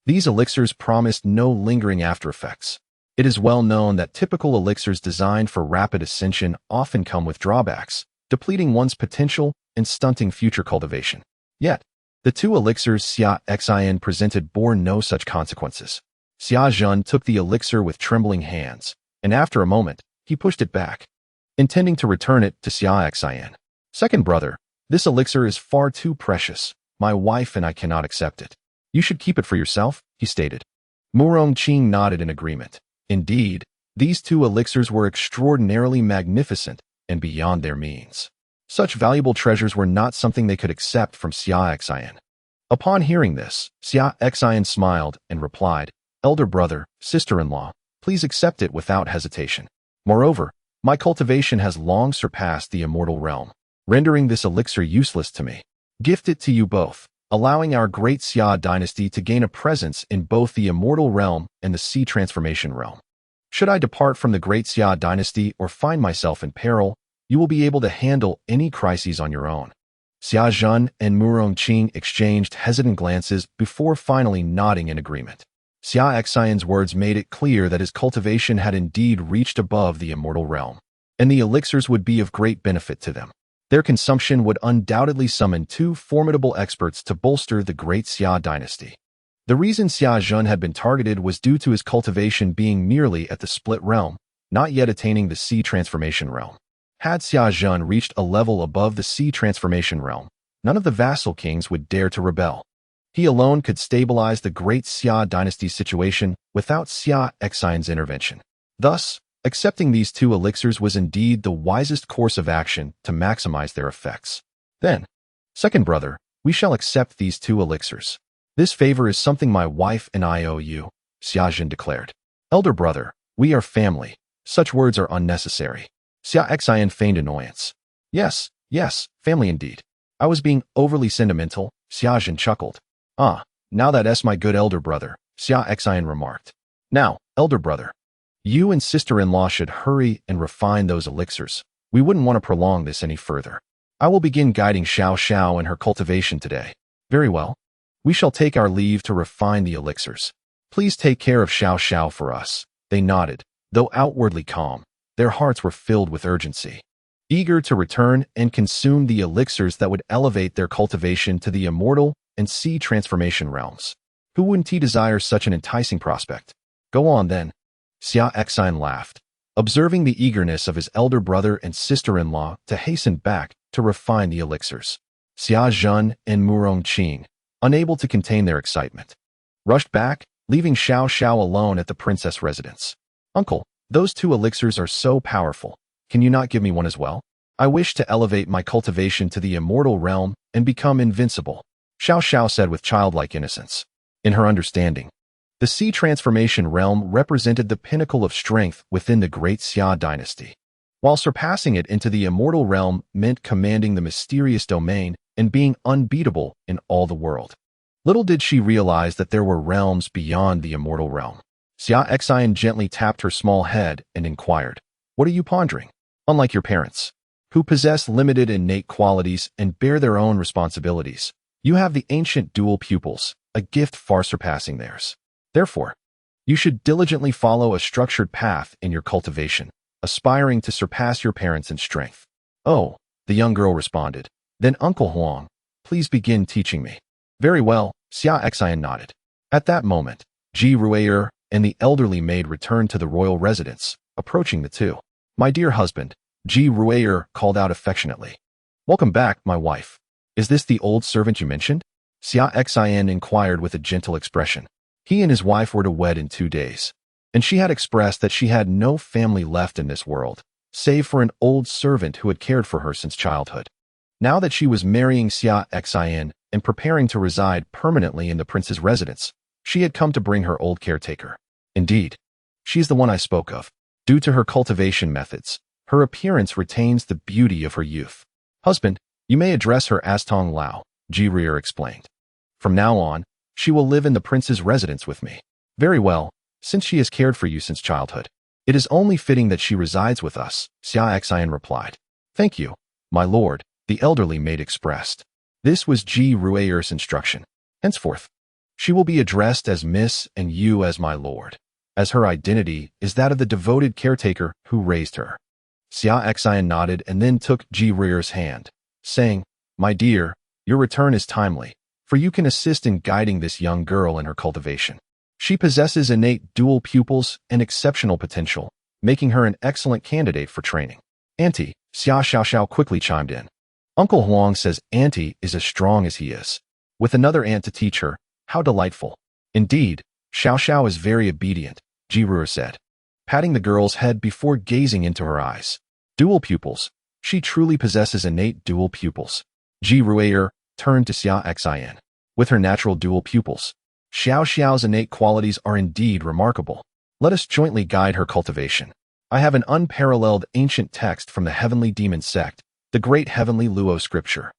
these elixirs promised no lingering aftereffects. It is well known that typical elixirs designed for rapid ascension often come with drawbacks, depleting one's potential and stunting future cultivation. Yet, the 2 elixirs Xia Xin presented bore no such consequences. Xia Xin took the elixir with trembling hands, and after a moment, he pushed it back, intending to return it to Xia Xin. Second brother, this elixir is far too precious. My wife and I cannot accept it. You should keep it for yourself, he stated. Murong Qing nodded in agreement. Indeed, these 2 elixirs were extraordinarily magnificent and beyond their means. Such valuable treasures were not something they could accept from Xia Xin. Upon hearing this, Xia Xin smiled and replied, Elder brother, sister-in-law, please accept it without hesitation. Moreover, my cultivation has long surpassed the immortal realm, rendering this elixir useless to me. Gift it to you both, allowing our great Xia dynasty to gain a presence in both the immortal realm and the sea transformation realm. Should I depart from the great Xia dynasty or find myself in peril, you will be able to handle any crises on your own. Xia Xin and Murong Qing exchanged hesitant glances before finally nodding in agreement. Xia Xin's words made it clear that his cultivation had indeed reached above the immortal realm, and the elixirs would be of great benefit to them. Their consumption would undoubtedly summon 2 formidable experts to bolster the great Xia dynasty. The reason Xia Xin had been targeted was due to his cultivation being merely at the split realm, not yet attaining the sea transformation realm. Had Xia Xin reached a level above the sea transformation realm, none of the vassal kings would dare to rebel. He alone could stabilize the great Xia dynasty situation without Xia Xin's intervention. Thus, accepting these 2 elixirs was indeed the wisest course of action to maximize their effects. Then, second brother, we shall accept these 2 elixirs. This favor is something my wife and I owe you, Xia Xin declared. Elder brother, we are family. Such words are unnecessary. Xia Xin feigned annoyance. Yes, family indeed. I was being overly sentimental, Xia Xin chuckled. Now that's my good elder brother, Xia Xin remarked. Now, elder brother, you and sister-in-law should hurry and refine those elixirs. We wouldn't want to prolong this any further. I will begin guiding Xiao Xiao in her cultivation today. Very well. We shall take our leave to refine the elixirs. Please take care of Xiao Xiao for us. They nodded, though outwardly calm. Their hearts were filled with urgency, eager to return and consume the elixirs that would elevate their cultivation to the immortal and sea transformation realms. Who wouldn't desire such an enticing prospect? Go on then. Xia Xin laughed, observing the eagerness of his elder brother and sister-in-law to hasten back to refine the elixirs. Xia Xin and Murong Qing, unable to contain their excitement, rushed back, leaving Xiao Xiao alone at the princess residence. Uncle, those 2 elixirs are so powerful. Can you not give me one as well? I wish to elevate my cultivation to the immortal realm and become invincible, Xiao Xiao said with childlike innocence. In her understanding, the sea transformation realm represented the pinnacle of strength within the great Xia dynasty, while surpassing it into the immortal realm meant commanding the mysterious domain and being unbeatable in all the world. Little did she realize that there were realms beyond the immortal realm. Xia Xin gently tapped her small head and inquired, What are you pondering? Unlike your parents, who possess limited innate qualities and bear their own responsibilities, you have the ancient dual pupils, a gift far surpassing theirs. Therefore, you should diligently follow a structured path in your cultivation, aspiring to surpass your parents in strength. Oh, the young girl responded. Then Uncle Huang, please begin teaching me. Very well, Xia Xin nodded. At that moment, Ji Ruier and the elderly maid returned to the royal residence, approaching the 2. My dear husband, Ji Ruier called out affectionately. Welcome back, my wife. Is this the old servant you mentioned? Xia Xin inquired with a gentle expression. He and his wife were to wed in 2 days, and she had expressed that she had no family left in this world, save for an old servant who had cared for her since childhood. Now that she was marrying Xia Xin and preparing to reside permanently in the prince's residence, she had come to bring her old caretaker. Indeed, she is the one I spoke of. Due to her cultivation methods, her appearance retains the beauty of her youth. Husband, you may address her as Tong Lao, Ji explained. From now on, she will live in the prince's residence with me. Very well, since she has cared for you since childhood. It is only fitting that she resides with us, Xia Xin replied. Thank you, my lord, the elderly maid expressed. This was Ji Rue's instruction. Henceforth, she will be addressed as Miss and you as my lord, as her identity is that of the devoted caretaker who raised her. Xia Xin nodded and then took Ji Rue's hand, saying, My dear, your return is timely, for you can assist in guiding this young girl in her cultivation. She possesses innate dual pupils and exceptional potential, making her an excellent candidate for training. Auntie, Xia Xiaoxiao quickly chimed in. Uncle Huang says Auntie is as strong as he is. With another aunt to teach her, how delightful. Indeed, Xiaoxiao is very obedient, Ji Rue said, patting the girl's head before gazing into her eyes. Dual pupils. She truly possesses innate dual pupils. Ji Rue turned to Xia Xin. With her natural dual pupils, Xiaoxiao's innate qualities are indeed remarkable. Let us jointly guide her cultivation. I have an unparalleled ancient text from the Heavenly Demon Sect, the Great Heavenly Luo Scripture,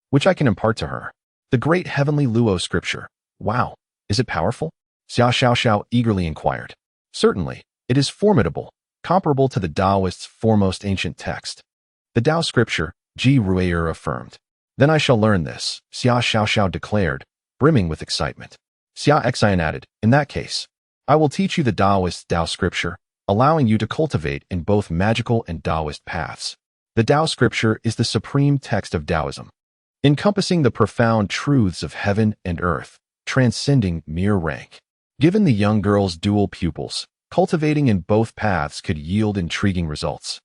which I can impart to her. The Great Heavenly Luo Scripture. Wow, is it powerful? Xia Xiaoxiao eagerly inquired. Certainly, it is formidable, comparable to the Taoist's foremost ancient text. The Tao Scripture, Ji Rue affirmed. Then I shall learn this, Xia Xiaoxiao declared, brimming with excitement. Xia Xin added, in that case, I will teach you the Taoist Tao Scripture, allowing you to cultivate in both magical and Taoist paths. The Tao Scripture is the supreme text of Taoism, encompassing the profound truths of heaven and earth, transcending mere rank. Given the young girl's dual pupils, cultivating in both paths could yield intriguing results.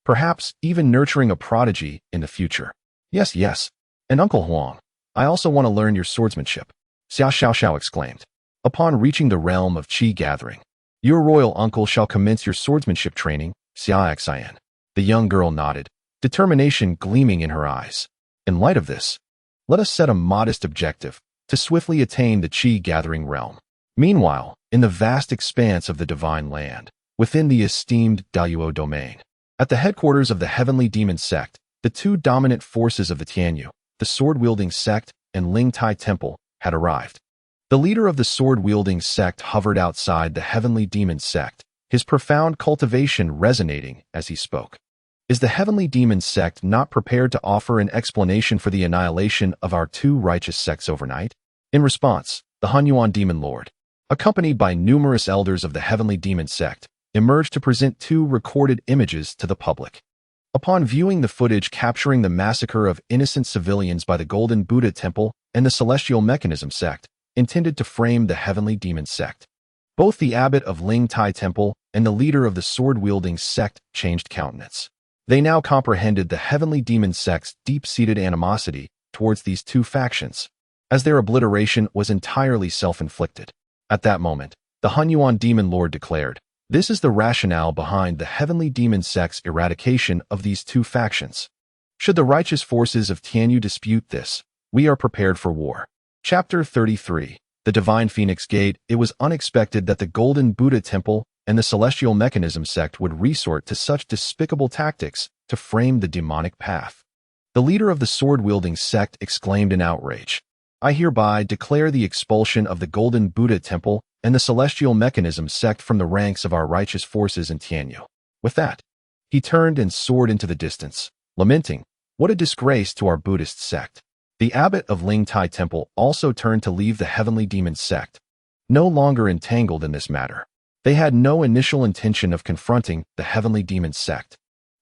Perhaps even nurturing a prodigy in the future. Yes, and Uncle Huang, I also want to learn your swordsmanship, Xia Xiaoxiao exclaimed. Upon reaching the realm of Qi gathering, your royal uncle shall commence your swordsmanship training, Xia Xin. The young girl nodded, determination gleaming in her eyes. In light of this, let us set a modest objective to swiftly attain the Qi gathering realm. Meanwhile, in the vast expanse of the divine land, within the esteemed Daluo domain, at the headquarters of the Heavenly Demon Sect, the two dominant forces of the Tianyu, the sword-wielding sect and Ling Tai Temple, had arrived. The leader of the sword-wielding sect hovered outside the Heavenly Demon Sect, his profound cultivation resonating as he spoke. Is the Heavenly Demon Sect not prepared to offer an explanation for the annihilation of our two righteous sects overnight? In response, the Hunyuan Demon Lord, accompanied by numerous elders of the Heavenly Demon Sect, emerged to present two recorded images to the public. Upon viewing the footage capturing the massacre of innocent civilians by the Golden Buddha Temple and the Celestial Mechanism Sect, intended to frame the Heavenly Demon Sect, both the abbot of Ling Tai Temple and the leader of the sword-wielding sect changed countenance. They now comprehended the Heavenly Demon Sect's deep-seated animosity towards these two factions, as their obliteration was entirely self-inflicted. At that moment, the Hunyuan Demon Lord declared, this is the rationale behind the Heavenly Demon Sect's eradication of these two factions. Should the righteous forces of Tianyu dispute this, we are prepared for war. Chapter 33. The Divine Phoenix Gate. It was unexpected that the Golden Buddha Temple and the Celestial Mechanism Sect would resort to such despicable tactics to frame the demonic path. The leader of the sword-wielding sect exclaimed in outrage, I hereby declare the expulsion of the Golden Buddha Temple and the Celestial Mechanism Sect from the ranks of our righteous forces in Tianyu. With that, he turned and soared into the distance, lamenting, what a disgrace to our Buddhist sect. The abbot of Ling Tai Temple also turned to leave the Heavenly Demon Sect, no longer entangled in this matter. They had no initial intention of confronting the Heavenly Demon Sect.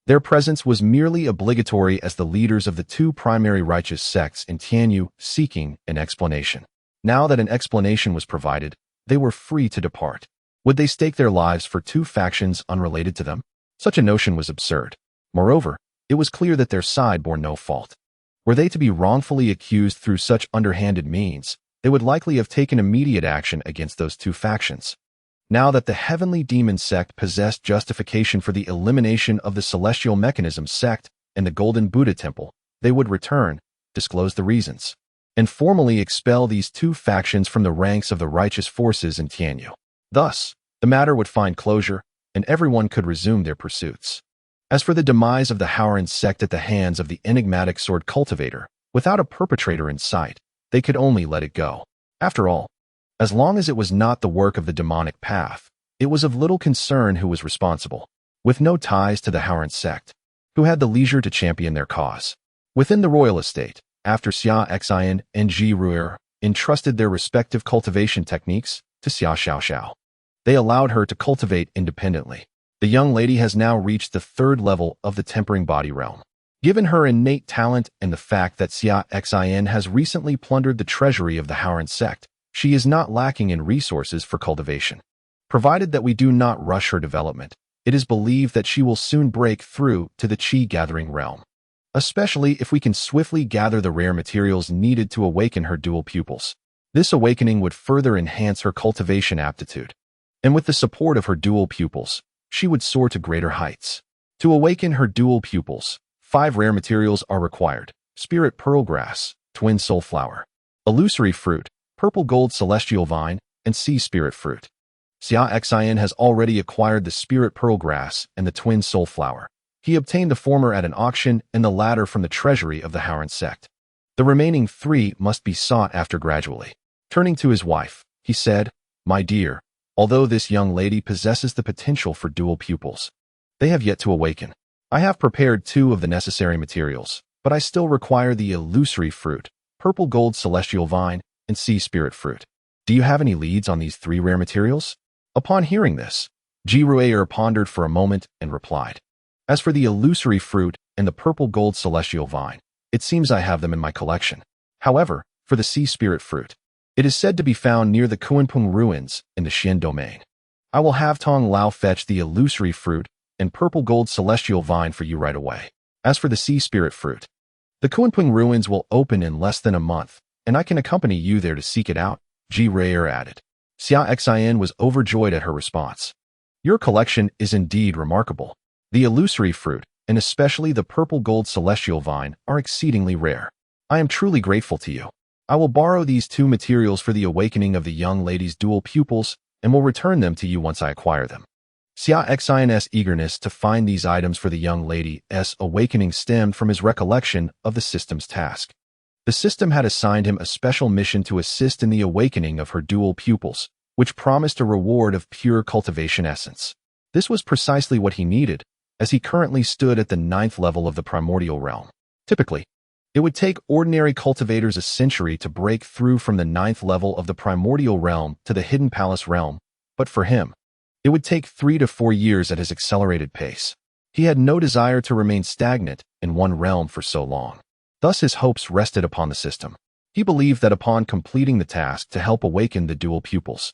Their presence was merely obligatory as the leaders of the two primary righteous sects in Tianyu seeking an explanation. Now that an explanation was provided, they were free to depart. Would they stake their lives for two factions unrelated to them? Such a notion was absurd. Moreover, it was clear that their side bore no fault. Were they to be wrongfully accused through such underhanded means, they would likely have taken immediate action against those two factions. Now that the Heavenly Demon Sect possessed justification for the elimination of the Celestial Mechanism Sect and the Golden Buddha Temple, they would return, disclose the reasons, and formally expel these two factions from the ranks of the righteous forces in Tianyu. Thus, the matter would find closure, and everyone could resume their pursuits. As for the demise of the Haoran sect at the hands of the enigmatic sword cultivator, Without a perpetrator in sight, they could only let it go. After all, as long as it was not the work of the demonic path, it was of little concern who was responsible. With no ties to the Demon Sect, who had the leisure to champion their cause. Within the royal estate, after Xia Xin and Ji Ruer entrusted their respective cultivation techniques to Xia Xiao, they allowed her to cultivate independently. The young lady has now reached the 3rd level of the tempering body realm. Given her innate talent and the fact that Xia Xin has recently plundered the treasury of the Demon Sect, she is not lacking in resources for cultivation. Provided that we do not rush her development, it is believed that she will soon break through to the Qi-gathering realm, especially if we can swiftly gather the rare materials needed to awaken her dual pupils. This awakening would further enhance her cultivation aptitude, and with the support of her dual pupils, she would soar to greater heights. To awaken her dual pupils, 5 rare materials are required: spirit pearl grass, twin soul flower, illusory fruit, purple gold celestial vine, and sea spirit fruit. Xia Xin has already acquired the spirit pearl grass and the twin soul flower. He obtained the former at an auction and the latter from the treasury of the Demon Sect. The remaining 3 must be sought after gradually. Turning to his wife, he said, "My dear, although this young lady possesses the potential for dual pupils, they have yet to awaken. I have prepared 2 of the necessary materials, but I still require the illusory fruit, purple gold celestial vine, and sea spirit fruit. Do you have any leads on these 3 rare materials?" Upon hearing this, Ji Ruer pondered for a moment and replied, "As for the illusory fruit and the purple gold celestial vine, it seems I have them in my collection. However, for the sea spirit fruit, it is said to be found near the Kuanping ruins in the Xin domain. I will have Tong Lao fetch the illusory fruit and purple gold celestial vine for you right away. As for the sea spirit fruit, the Kuanping ruins will open in less than a month, and I can accompany you there to seek it out," Ji Ruer added. Xia Xin was overjoyed at her response. "Your collection is indeed remarkable. The illusory fruit, and especially the purple gold celestial vine, are exceedingly rare. I am truly grateful to you. I will borrow these 2 materials for the awakening of the young lady's dual pupils and will return them to you once I acquire them." Xia Xin's eagerness to find these items for the young lady's awakening stemmed from his recollection of the system's task. The system had assigned him a special mission to assist in the awakening of her dual pupils, which promised a reward of pure cultivation essence. This was precisely what he needed, as he currently stood at the 9th level of the primordial realm. Typically, it would take ordinary cultivators a century to break through from the 9th level of the primordial realm to the hidden palace realm, but for him, it would take 3 to 4 years at his accelerated pace. He had no desire to remain stagnant in one realm for so long. Thus his hopes rested upon the system. He believed that upon completing the task to help awaken the dual pupils,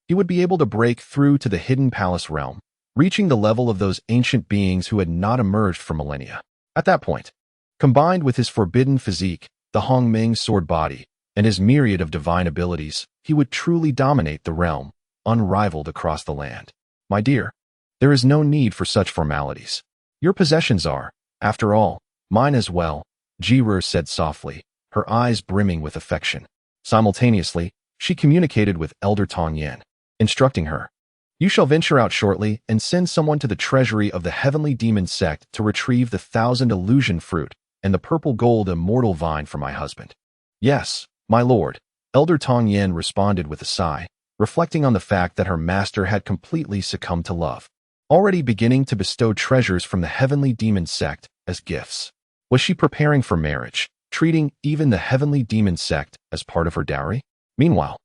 he would be able to break through to the hidden palace realm, reaching the level of those ancient beings who had not emerged for millennia. At that point, combined with his forbidden physique, the Hongming sword body, and his myriad of divine abilities, he would truly dominate the realm, unrivaled across the land. "My dear, there is no need for such formalities. Your possessions are, after all, mine as well," Ji Ruer said softly, her eyes brimming with affection. Simultaneously, she communicated with Elder Tong Yan, instructing her, "You shall venture out shortly and send someone to the treasury of the Heavenly Demon Sect to retrieve the 1,000 illusion fruit and the purple gold immortal vine for my husband." "Yes, my lord," Elder Tong Yan responded with a sigh, reflecting on the fact that her master had completely succumbed to love, already beginning to bestow treasures from the Heavenly Demon Sect as gifts. Was she preparing for marriage, treating even the Heavenly Demon Sect as part of her dowry? Meanwhile,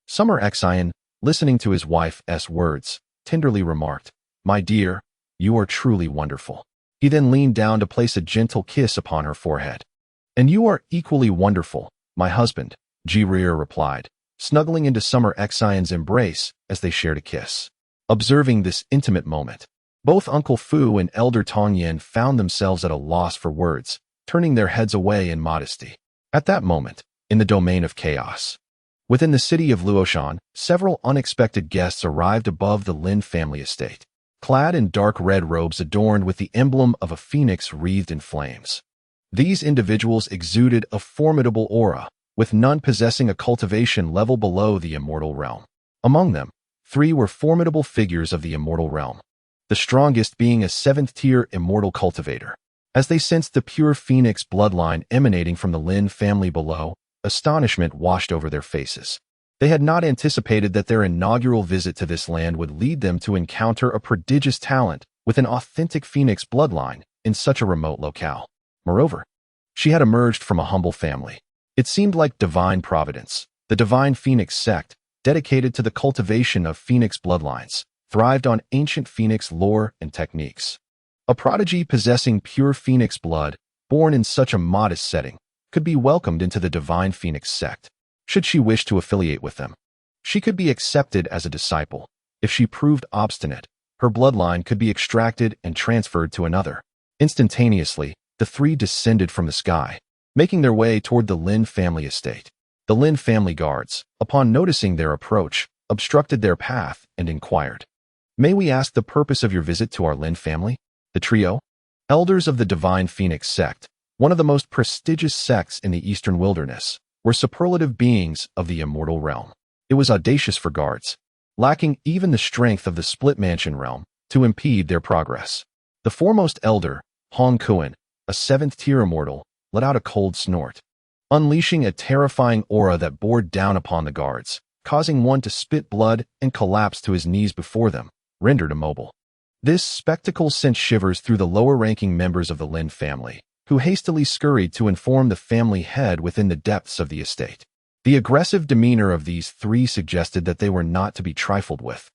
Summer Xian, listening to his wife's words, tenderly remarked, "My dear, you are truly wonderful." He then leaned down to place a gentle kiss upon her forehead. "And you are equally wonderful, my husband," Ji Ruer replied, snuggling into Summer Xian's embrace as they shared a kiss. Observing this intimate moment, both Uncle Fu and Elder Tong Yan found themselves at a loss for words, turning their heads away in modesty. At that moment, in the domain of chaos, within the city of Luoshan, several unexpected guests arrived above the Lin family estate, clad in dark red robes adorned with the emblem of a phoenix wreathed in flames. These individuals exuded a formidable aura, with none possessing a cultivation level below the immortal realm. Among them, 3 were formidable figures of the immortal realm, the strongest being a 7th-tier immortal cultivator. As they sensed the pure phoenix bloodline emanating from the Lin family below, astonishment washed over their faces. They had not anticipated that their inaugural visit to this land would lead them to encounter a prodigious talent with an authentic phoenix bloodline in such a remote locale. Moreover, she had emerged from a humble family. It seemed like divine providence. The divine phoenix sect, dedicated to the cultivation of phoenix bloodlines, thrived on ancient phoenix lore and techniques. A prodigy possessing pure phoenix blood, born in such a modest setting, could be welcomed into the divine phoenix sect. Should she wish to affiliate with them, she could be accepted as a disciple. If she proved obstinate, her bloodline could be extracted and transferred to another. Instantaneously, the three descended from the sky, making their way toward the Lin family estate. The Lin family guards, upon noticing their approach, obstructed their path and inquired, "May we ask the purpose of your visit to our Lin family?" The trio, elders of the divine phoenix sect, one of the most prestigious sects in the eastern wilderness, were superlative beings of the immortal realm. It was audacious for guards, lacking even the strength of the split mansion realm, to impede their progress. The foremost elder, Hong Kuan, a seventh-tier immortal, let out a cold snort, unleashing a terrifying aura that bore down upon the guards, causing one to spit blood and collapse to his knees before them, rendered immobile. This spectacle sent shivers through the lower-ranking members of the Lin family, who hastily scurried to inform the family head within the depths of the estate. The aggressive demeanor of these three suggested that they were not to be trifled with,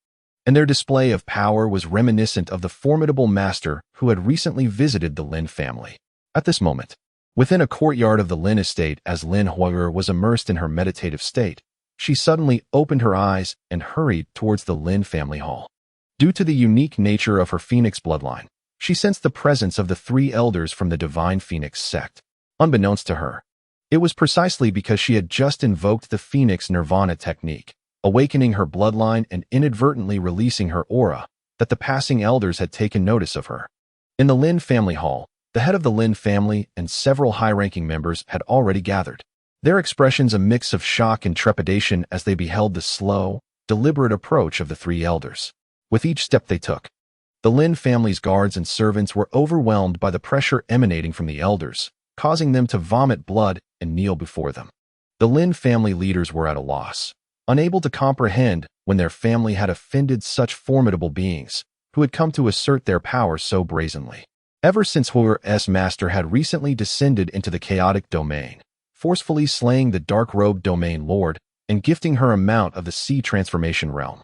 and their display of power was reminiscent of the formidable master who had recently visited the Lin family. At this moment, within a courtyard of the Lin estate, as Lin Huo'er was immersed in her meditative state, she suddenly opened her eyes and hurried towards the Lin family hall. Due to the unique nature of her phoenix bloodline, she sensed the presence of the three elders from the divine phoenix sect. Unbeknownst to her, it was precisely because she had just invoked the phoenix nirvana technique, awakening her bloodline and inadvertently releasing her aura, that the passing elders had taken notice of her. In the Lin family hall, the head of the Lin family and several high-ranking members had already gathered, their expressions a mix of shock and trepidation as they beheld the slow, deliberate approach of the three elders. With each step they took, the Lin family's guards and servants were overwhelmed by the pressure emanating from the elders, causing them to vomit blood and kneel before them. The Lin family leaders were at a loss, unable to comprehend when their family had offended such formidable beings, who had come to assert their power so brazenly. Ever since Huo'er's master had recently descended into the chaotic domain, forcefully slaying the dark-robed domain lord and gifting her amount of the sea transformation realm,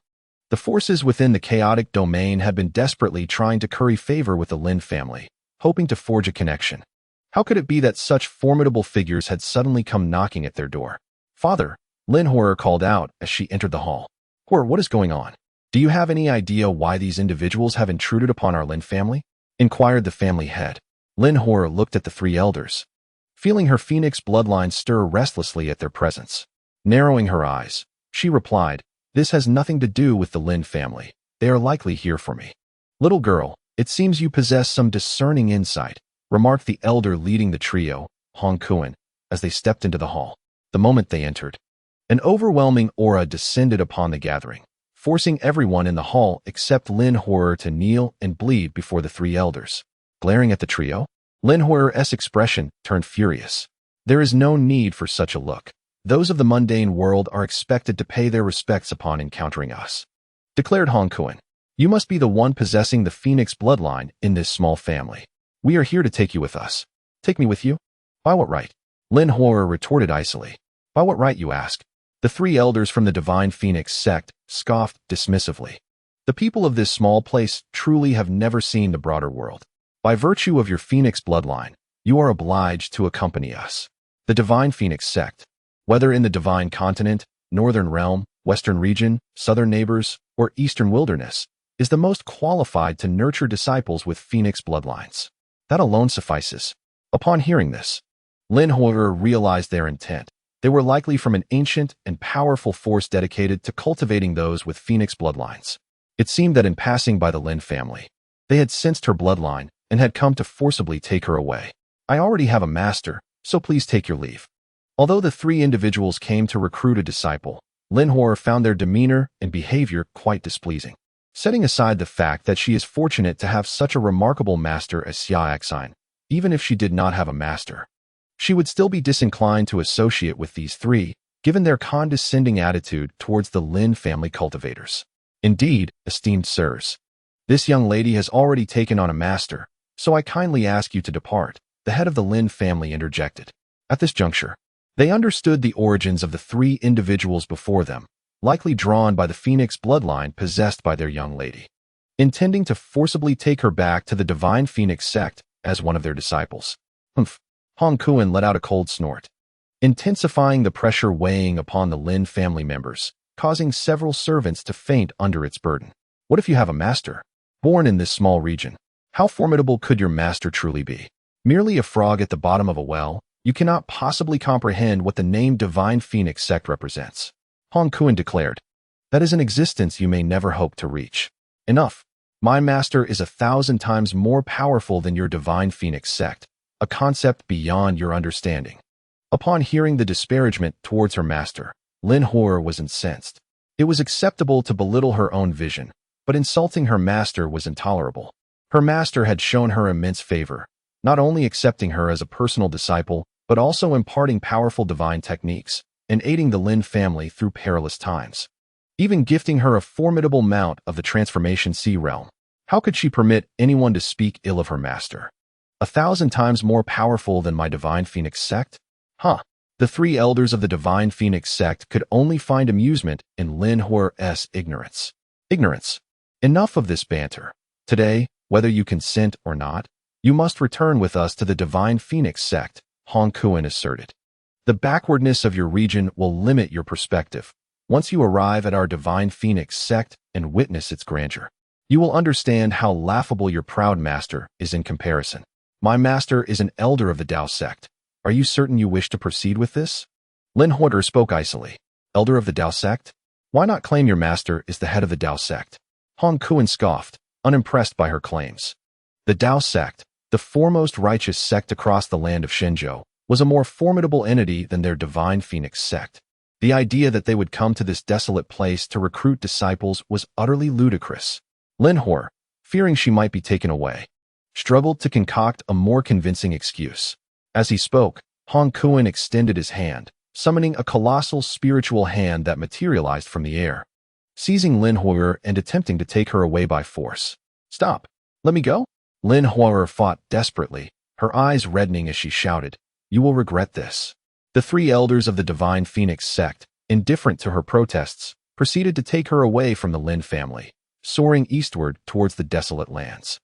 the forces within the chaotic domain had been desperately trying to curry favor with the Lin family, hoping to forge a connection. How could it be that such formidable figures had suddenly come knocking at their door? "Father," Lin Huo'er called out as she entered the hall. "Huo'er, what is going on? Do you have any idea why these individuals have intruded upon our Lin family?" inquired the family head. Lin Huo'er looked at the three elders, feeling her phoenix bloodline stir restlessly at their presence. Narrowing her eyes, she replied, "This has nothing to do with the Lin family. They are likely here for me." "Little girl, it seems you possess some discerning insight," remarked the elder leading the trio, Hong Kuan, as they stepped into the hall. The moment they entered, an overwhelming aura descended upon the gathering, forcing everyone in the hall except Lin Huo'er to kneel and bleed before the three elders. Glaring at the trio, Lin Huo'er's expression turned furious. "There is no need for such a look. Those of the mundane world are expected to pay their respects upon encountering us," declared Hong Kuan. "You must be the one possessing the phoenix bloodline in this small family. We are here to take you with us." "Take me with you? By what right?" Lin Huo'er retorted icily. "By what right, you ask?" The three elders from the divine phoenix sect scoffed dismissively. "The people of this small place truly have never seen the broader world. By virtue of your phoenix bloodline, you are obliged to accompany us. The divine phoenix sect, whether in the divine continent, northern realm, western region, southern neighbors, or eastern wilderness, is the most qualified to nurture disciples with phoenix bloodlines. That alone suffices." Upon hearing this, Lin Huo'er realized their intent. They were likely from an ancient and powerful force dedicated to cultivating those with phoenix bloodlines. It seemed that in passing by the Lin family, they had sensed her bloodline and had come to forcibly take her away. "I already have a master, so please take your leave." Although the three individuals came to recruit a disciple, Lin Huo'er found their demeanor and behavior quite displeasing. Setting aside the fact that she is fortunate to have such a remarkable master as Xia Xin, even if she did not have a master. She would still be disinclined to associate with these three, given their condescending attitude towards the Lin family cultivators. Indeed, esteemed sirs, this young lady has already taken on a master, so I kindly ask you to depart, the head of the Lin family interjected. At this juncture, they understood the origins of the three individuals before them, likely drawn by the Phoenix bloodline possessed by their young lady, intending to forcibly take her back to the Divine Phoenix Sect as one of their disciples. Humph! Hong Kuan let out a cold snort, intensifying the pressure weighing upon the Lin family members, causing several servants to faint under its burden. What if you have a master? Born in this small region, how formidable could your master truly be? Merely a frog at the bottom of a well, you cannot possibly comprehend what the name Divine Phoenix Sect represents. Hong Kuan declared. That is an existence you may never hope to reach. Enough. My master is 1,000 times more powerful than your Divine Phoenix Sect, a concept beyond your understanding. Upon hearing the disparagement towards her master, Lin Hor was incensed. It was acceptable to belittle her own vision, but insulting her master was intolerable. Her master had shown her immense favor, not only accepting her as a personal disciple, but also imparting powerful divine techniques and aiding the Lin family through perilous times, even gifting her a formidable mount of the Transformation Sea realm. How could she permit anyone to speak ill of her master? 1,000 times more powerful than my Divine Phoenix Sect? Huh. The three elders of the Divine Phoenix Sect could only find amusement in Lin Hor's ignorance. Ignorance. Enough of this banter. Today, whether you consent or not, you must return with us to the Divine Phoenix Sect, Hong Kuan asserted. The backwardness of your region will limit your perspective. Once you arrive at our Divine Phoenix Sect and witness its grandeur, you will understand how laughable your proud master is in comparison. My master is an elder of the Dao Sect. Are you certain you wish to proceed with this? Lin Huoder spoke icily. Elder of the Dao Sect? Why not claim your master is the head of the Dao Sect? Hong Kuan scoffed, unimpressed by her claims. The Dao Sect, the foremost righteous sect across the land of Shenzhou, was a more formidable entity than their Divine Phoenix Sect. The idea that they would come to this desolate place to recruit disciples was utterly ludicrous. Lin Hor, fearing she might be taken away, struggled to concoct a more convincing excuse. As he spoke, Hong Kuan extended his hand, summoning a colossal spiritual hand that materialized from the air, seizing Lin Hor and attempting to take her away by force. Stop! Let me go! Lin Hor fought desperately, her eyes reddening as she shouted, You will regret this. The three elders of the Divine Phoenix Sect, indifferent to her protests, proceeded to take her away from the Lin family, soaring eastward towards the desolate lands.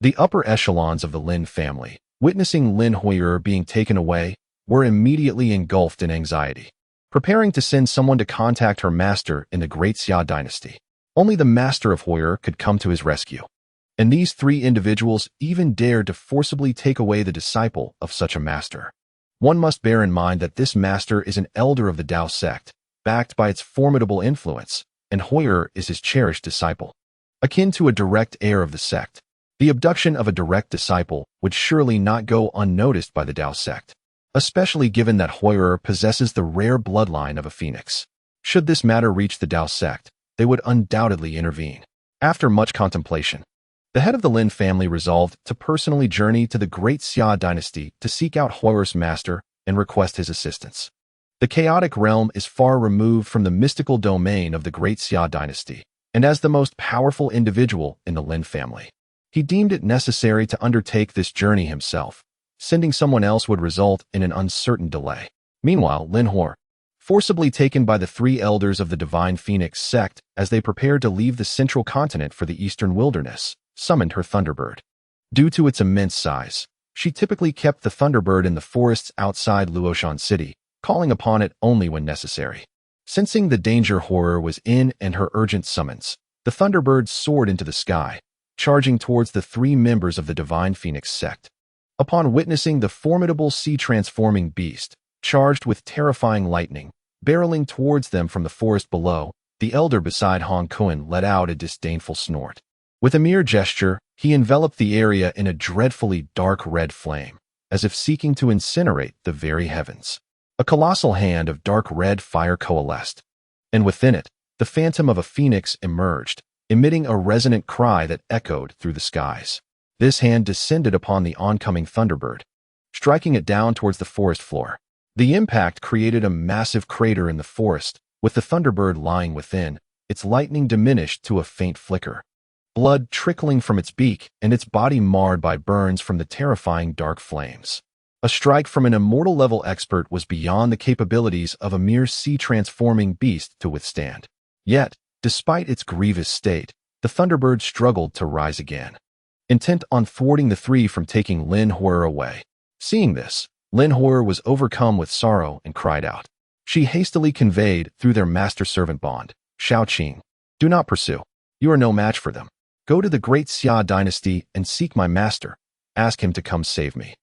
The upper echelons of the Lin family, witnessing Lin Hor being taken away, were immediately engulfed in anxiety, preparing to send someone to contact her master in the Great Xia dynasty. Only the master of Hor could come to his rescue. And these three individuals even dared to forcibly take away the disciple of such a master. One must bear in mind that this master is an elder of the Dao Sect, backed by its formidable influence, and Hor is his cherished disciple. Akin to a direct heir of the sect, the abduction of a direct disciple would surely not go unnoticed by the Dao Sect, especially given that Hor possesses the rare bloodline of a phoenix. Should this matter reach the Dao Sect, they would undoubtedly intervene. After much contemplation, the head of the Lin family resolved to personally journey to the Great Xia dynasty to seek out Hor's master and request his assistance. The chaotic realm is far removed from the mystical domain of the Great Xia dynasty, and as the most powerful individual in the Lin family, he deemed it necessary to undertake this journey himself. Sending someone else would result in an uncertain delay. Meanwhile, Lin Hor, forcibly taken by the three elders of the Divine Phoenix Sect as they prepared to leave the central continent for the eastern wilderness, summoned her Thunderbird. Due to its immense size, she typically kept the Thunderbird in the forests outside Luoshan City, calling upon it only when necessary. Sensing the danger Hor was in and her urgent summons, the Thunderbird soared into the sky, charging towards the three members of the Divine Phoenix Sect. Upon witnessing the formidable sea-transforming beast, charged with terrifying lightning, barreling towards them from the forest below, the elder beside Hong Kuan let out a disdainful snort. With a mere gesture, he enveloped the area in a dreadfully dark red flame, as if seeking to incinerate the very heavens. A colossal hand of dark red fire coalesced, and within it, the phantom of a phoenix emerged, emitting a resonant cry that echoed through the skies. This hand descended upon the oncoming Thunderbird, striking it down towards the forest floor. The impact created a massive crater in the forest, with the Thunderbird lying within, its lightning diminished to a faint flicker. Blood trickling from its beak and its body marred by burns from the terrifying dark flames. A strike from an immortal-level expert was beyond the capabilities of a mere sea-transforming beast to withstand. Yet, despite its grievous state, the Thunderbird struggled to rise again, intent on thwarting the three from taking Lin Hor away. Seeing this, Lin Hor was overcome with sorrow and cried out. She hastily conveyed through their master-servant bond, Xia Xin, "Do not pursue. You are no match for them. Go to the great Xia dynasty and seek my master. Ask him to come save me."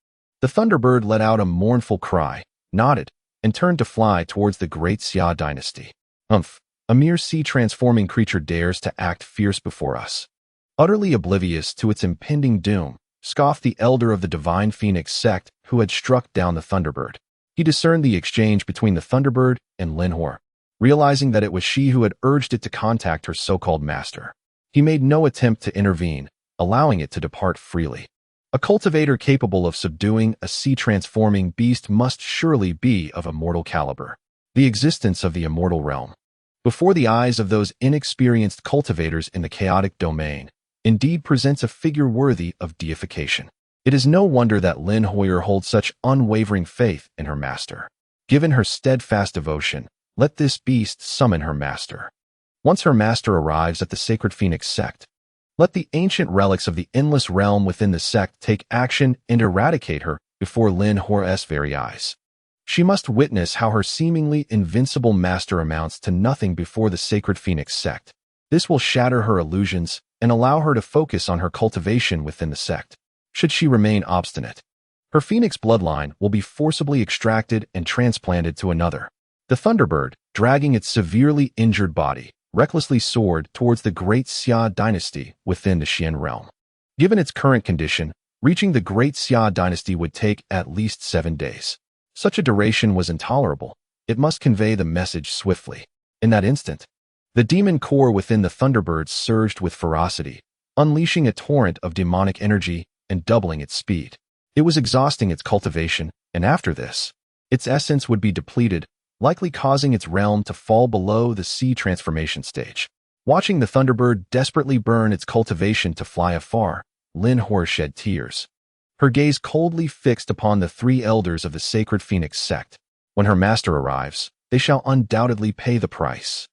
The Thunderbird let out a mournful cry, nodded, and turned to fly towards the great Xia dynasty. A mere sea-transforming creature dares to act fierce before us. Utterly oblivious to its impending doom, scoffed the elder of the divine Phoenix sect who had struck down the Thunderbird. He discerned the exchange between the Thunderbird and Lin Hor, realizing that it was she who had urged it to contact her so-called master. He made no attempt to intervene, allowing it to depart freely. A cultivator capable of subduing a sea-transforming beast must surely be of immortal caliber. The existence of the immortal realm, before the eyes of those inexperienced cultivators in the chaotic domain, indeed presents a figure worthy of deification. It is no wonder that Lin Hor holds such unwavering faith in her master. Given her steadfast devotion, let this beast summon her master. Once her master arrives at the sacred Phoenix sect, let the ancient relics of the endless realm within the sect take action and eradicate her before Lin Hor's very eyes. She must witness how her seemingly invincible master amounts to nothing before the sacred Phoenix sect. This will shatter her illusions and allow her to focus on her cultivation within the sect. Should she remain obstinate, her Phoenix bloodline will be forcibly extracted and transplanted to another. The Thunderbird, dragging its severely injured body, recklessly soared towards the great Xia dynasty within the Xian realm. Given its current condition, reaching the great Xia dynasty would take at least 7 days. Such a duration was intolerable. It must convey the message swiftly. In that instant, the demon core within the Thunderbird surged with ferocity, unleashing a torrent of demonic energy and doubling its speed. It was exhausting its cultivation, and after this, its essence would be depleted, likely causing its realm to fall below the sea transformation stage. Watching the Thunderbird desperately burn its cultivation to fly afar, Lin Hor shed tears, her gaze coldly fixed upon the 3 elders of the sacred Phoenix sect. When her master arrives, they shall undoubtedly pay the price.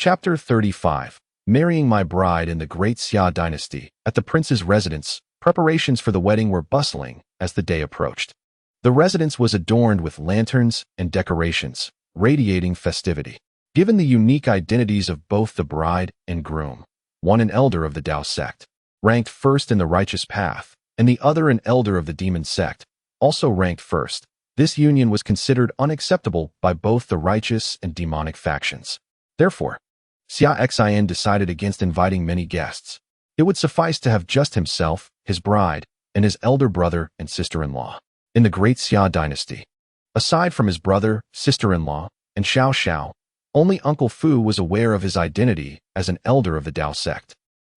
Chapter 35. Marrying my bride in the great Xia dynasty. At the prince's residence, preparations for the wedding were bustling as the day approached. The residence was adorned with lanterns and decorations, radiating festivity. Given the unique identities of both the bride and groom, one an elder of the Dao sect, ranked first in the righteous path, and the other an elder of the Demon Sect, also ranked first, this union was considered unacceptable by both the righteous and demonic factions. Therefore, Xia Xin decided against inviting many guests. It would suffice to have just himself, his bride, and his elder brother and sister-in-law. In the great Xia dynasty, aside from his brother, sister-in-law, and Xiao Xiao, only Uncle Fu was aware of his identity as an elder of the Dao sect,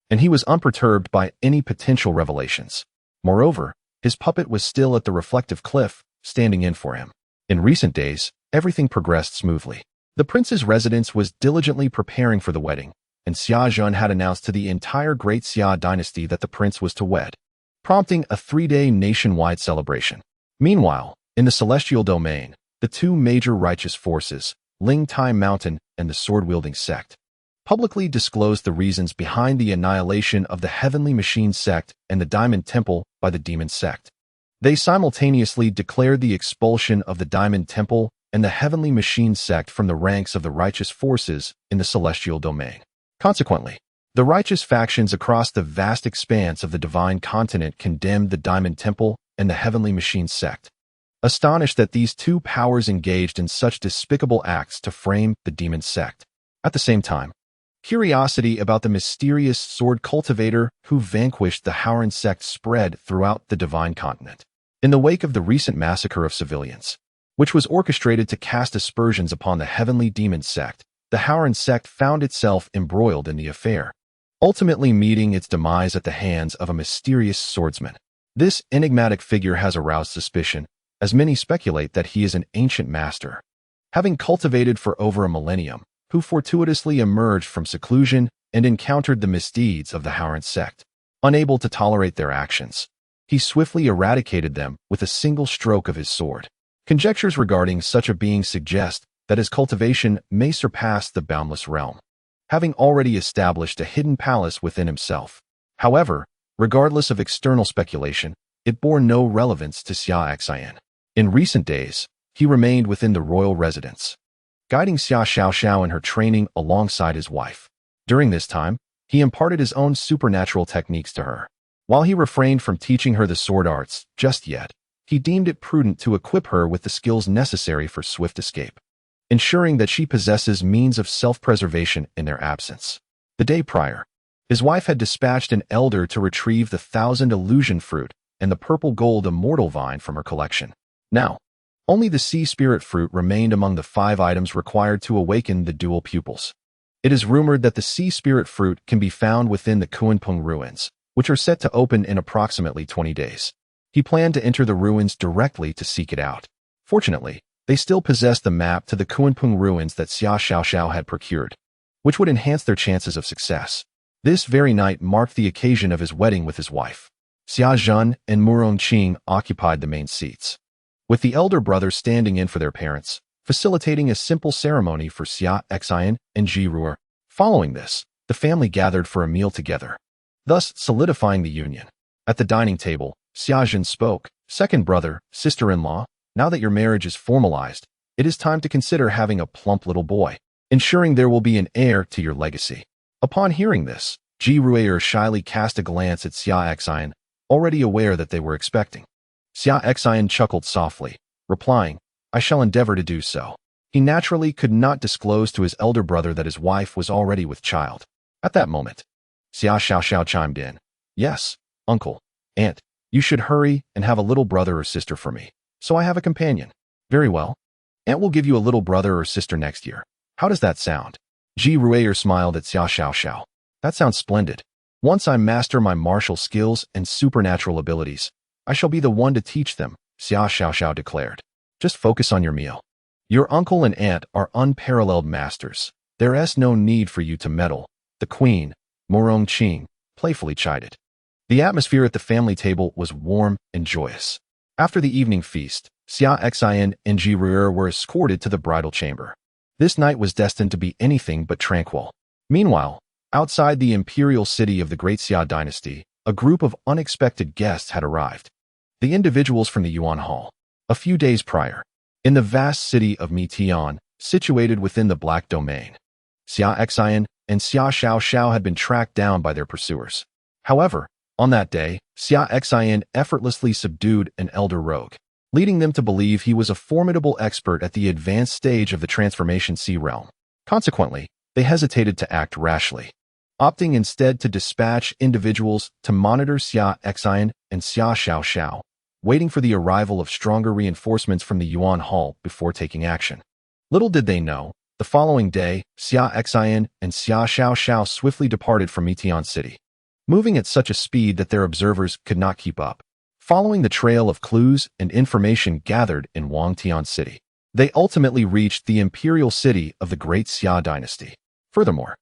and he was unperturbed by any potential revelations. Moreover, his puppet was still at the reflective cliff, standing in for him. In recent days, everything progressed smoothly. The prince's residence was diligently preparing for the wedding, and Xia Xin had announced to the entire great Xia dynasty that the prince was to wed, prompting a 3-day nationwide celebration. Meanwhile, in the celestial domain, the 2 major righteous forces, Ling Tai Mountain and the sword-wielding sect, publicly disclosed the reasons behind the annihilation of the Heavenly Machine sect and the Diamond Temple by the Demon Sect. They simultaneously declared the expulsion of the Diamond Temple and the Heavenly Machine sect from the ranks of the righteous forces in the celestial domain. Consequently, the righteous factions across the vast expanse of the divine continent condemned the Diamond Temple and the Heavenly Machine sect, astonished that these 2 powers engaged in such despicable acts to frame the Demon Sect. At the same time, curiosity about the mysterious sword cultivator who vanquished the Howren sect spread throughout the divine continent. In the wake of the recent massacre of civilians, which was orchestrated to cast aspersions upon the Heavenly Demon Sect, the Howren sect found itself embroiled in the affair. ultimately meeting its demise at the hands of a mysterious swordsman. This enigmatic figure has aroused suspicion, as many speculate that he is an ancient master, having cultivated for over a millennium, who fortuitously emerged from seclusion and encountered the misdeeds of the Demon Sect. Unable to tolerate their actions, he swiftly eradicated them with a single stroke of his sword. Conjectures regarding such a being suggest that his cultivation may surpass the boundless realm, having already established a hidden palace within himself. However, regardless of external speculation, it bore no relevance to Xia Xin. In recent days, he remained within the royal residence, guiding Xia Xiao in her training alongside his wife. During this time, he imparted his own supernatural techniques to her. While he refrained from teaching her the sword arts just yet, he deemed it prudent to equip her with the skills necessary for swift escape, ensuring that she possesses means of self-preservation in their absence. The day prior, his wife had dispatched an elder to retrieve the 1,000 illusion fruit and the purple gold immortal vine from her collection. Now, only the sea spirit fruit remained among the 5 items required to awaken the dual pupils. It is rumored that the sea spirit fruit can be found within the Kunpeng ruins, which are set to open in approximately 20 days. He planned to enter the ruins directly to seek it out. Fortunately, they still possessed the map to the Kunpeng ruins that Xia Xiao had procured, which would enhance their chances of success. This very night marked the occasion of his wedding with his wife. Xia Xin and Murong Qing occupied the main seats, with the elder brothers standing in for their parents, facilitating a simple ceremony for Xia Xin and Ji Ruer. Following this, the family gathered for a meal together, thus solidifying the union. At the dining table, Xia Xin spoke, "Second brother, sister-in-law, now that your marriage is formalized, it is time to consider having a plump little boy, ensuring there will be an heir to your legacy." Upon hearing this, Ji Ruer shyly cast a glance at Xia Xin, already aware that they were expecting. Xia Xin chuckled softly, replying, "I shall endeavor to do so." He naturally could not disclose to his elder brother that his wife was already with child. At that moment, Xia Xiao chimed in, "Yes, uncle, aunt, you should hurry and have a little brother or sister for me, so I have a companion." "Very well. Aunt will give you a little brother or sister next year. How does that sound?" Ji Ruer smiled at Xia Xiao. "That sounds splendid. Once I master my martial skills and supernatural abilities, I shall be the one to teach them," Xia Xiao declared. "Just focus on your meal. Your uncle and aunt are unparalleled masters. There is no need for you to meddle," the queen, Murong Qing, playfully chided. The atmosphere at the family table was warm and joyous. After the evening feast, Xia Xin and Ji Ruer were escorted to the bridal chamber. This night was destined to be anything but tranquil. Meanwhile, outside the imperial city of the Great Xia dynasty, a group of unexpected guests had arrived. The individuals from the Yuan Hall. A few days prior, in the vast city of Mitian, situated within the Black Domain, Xia Xin and Xia Xiao had been tracked down by their pursuers. However, on that day, Xia Xin effortlessly subdued an elder rogue, leading them to believe he was a formidable expert at the advanced stage of the Transformation Sea realm. Consequently, they hesitated to act rashly, opting instead to dispatch individuals to monitor Xia Xin and Xia Xiao, waiting for the arrival of stronger reinforcements from the Yuan Hall before taking action. Little did they know, the following day, Xia Xin and Xia Xiao swiftly departed from Mitian City, moving at such a speed that their observers could not keep up. Following the trail of clues and information gathered in Wangtian City, they ultimately reached the imperial city of the Great Xia dynasty. Furthermore,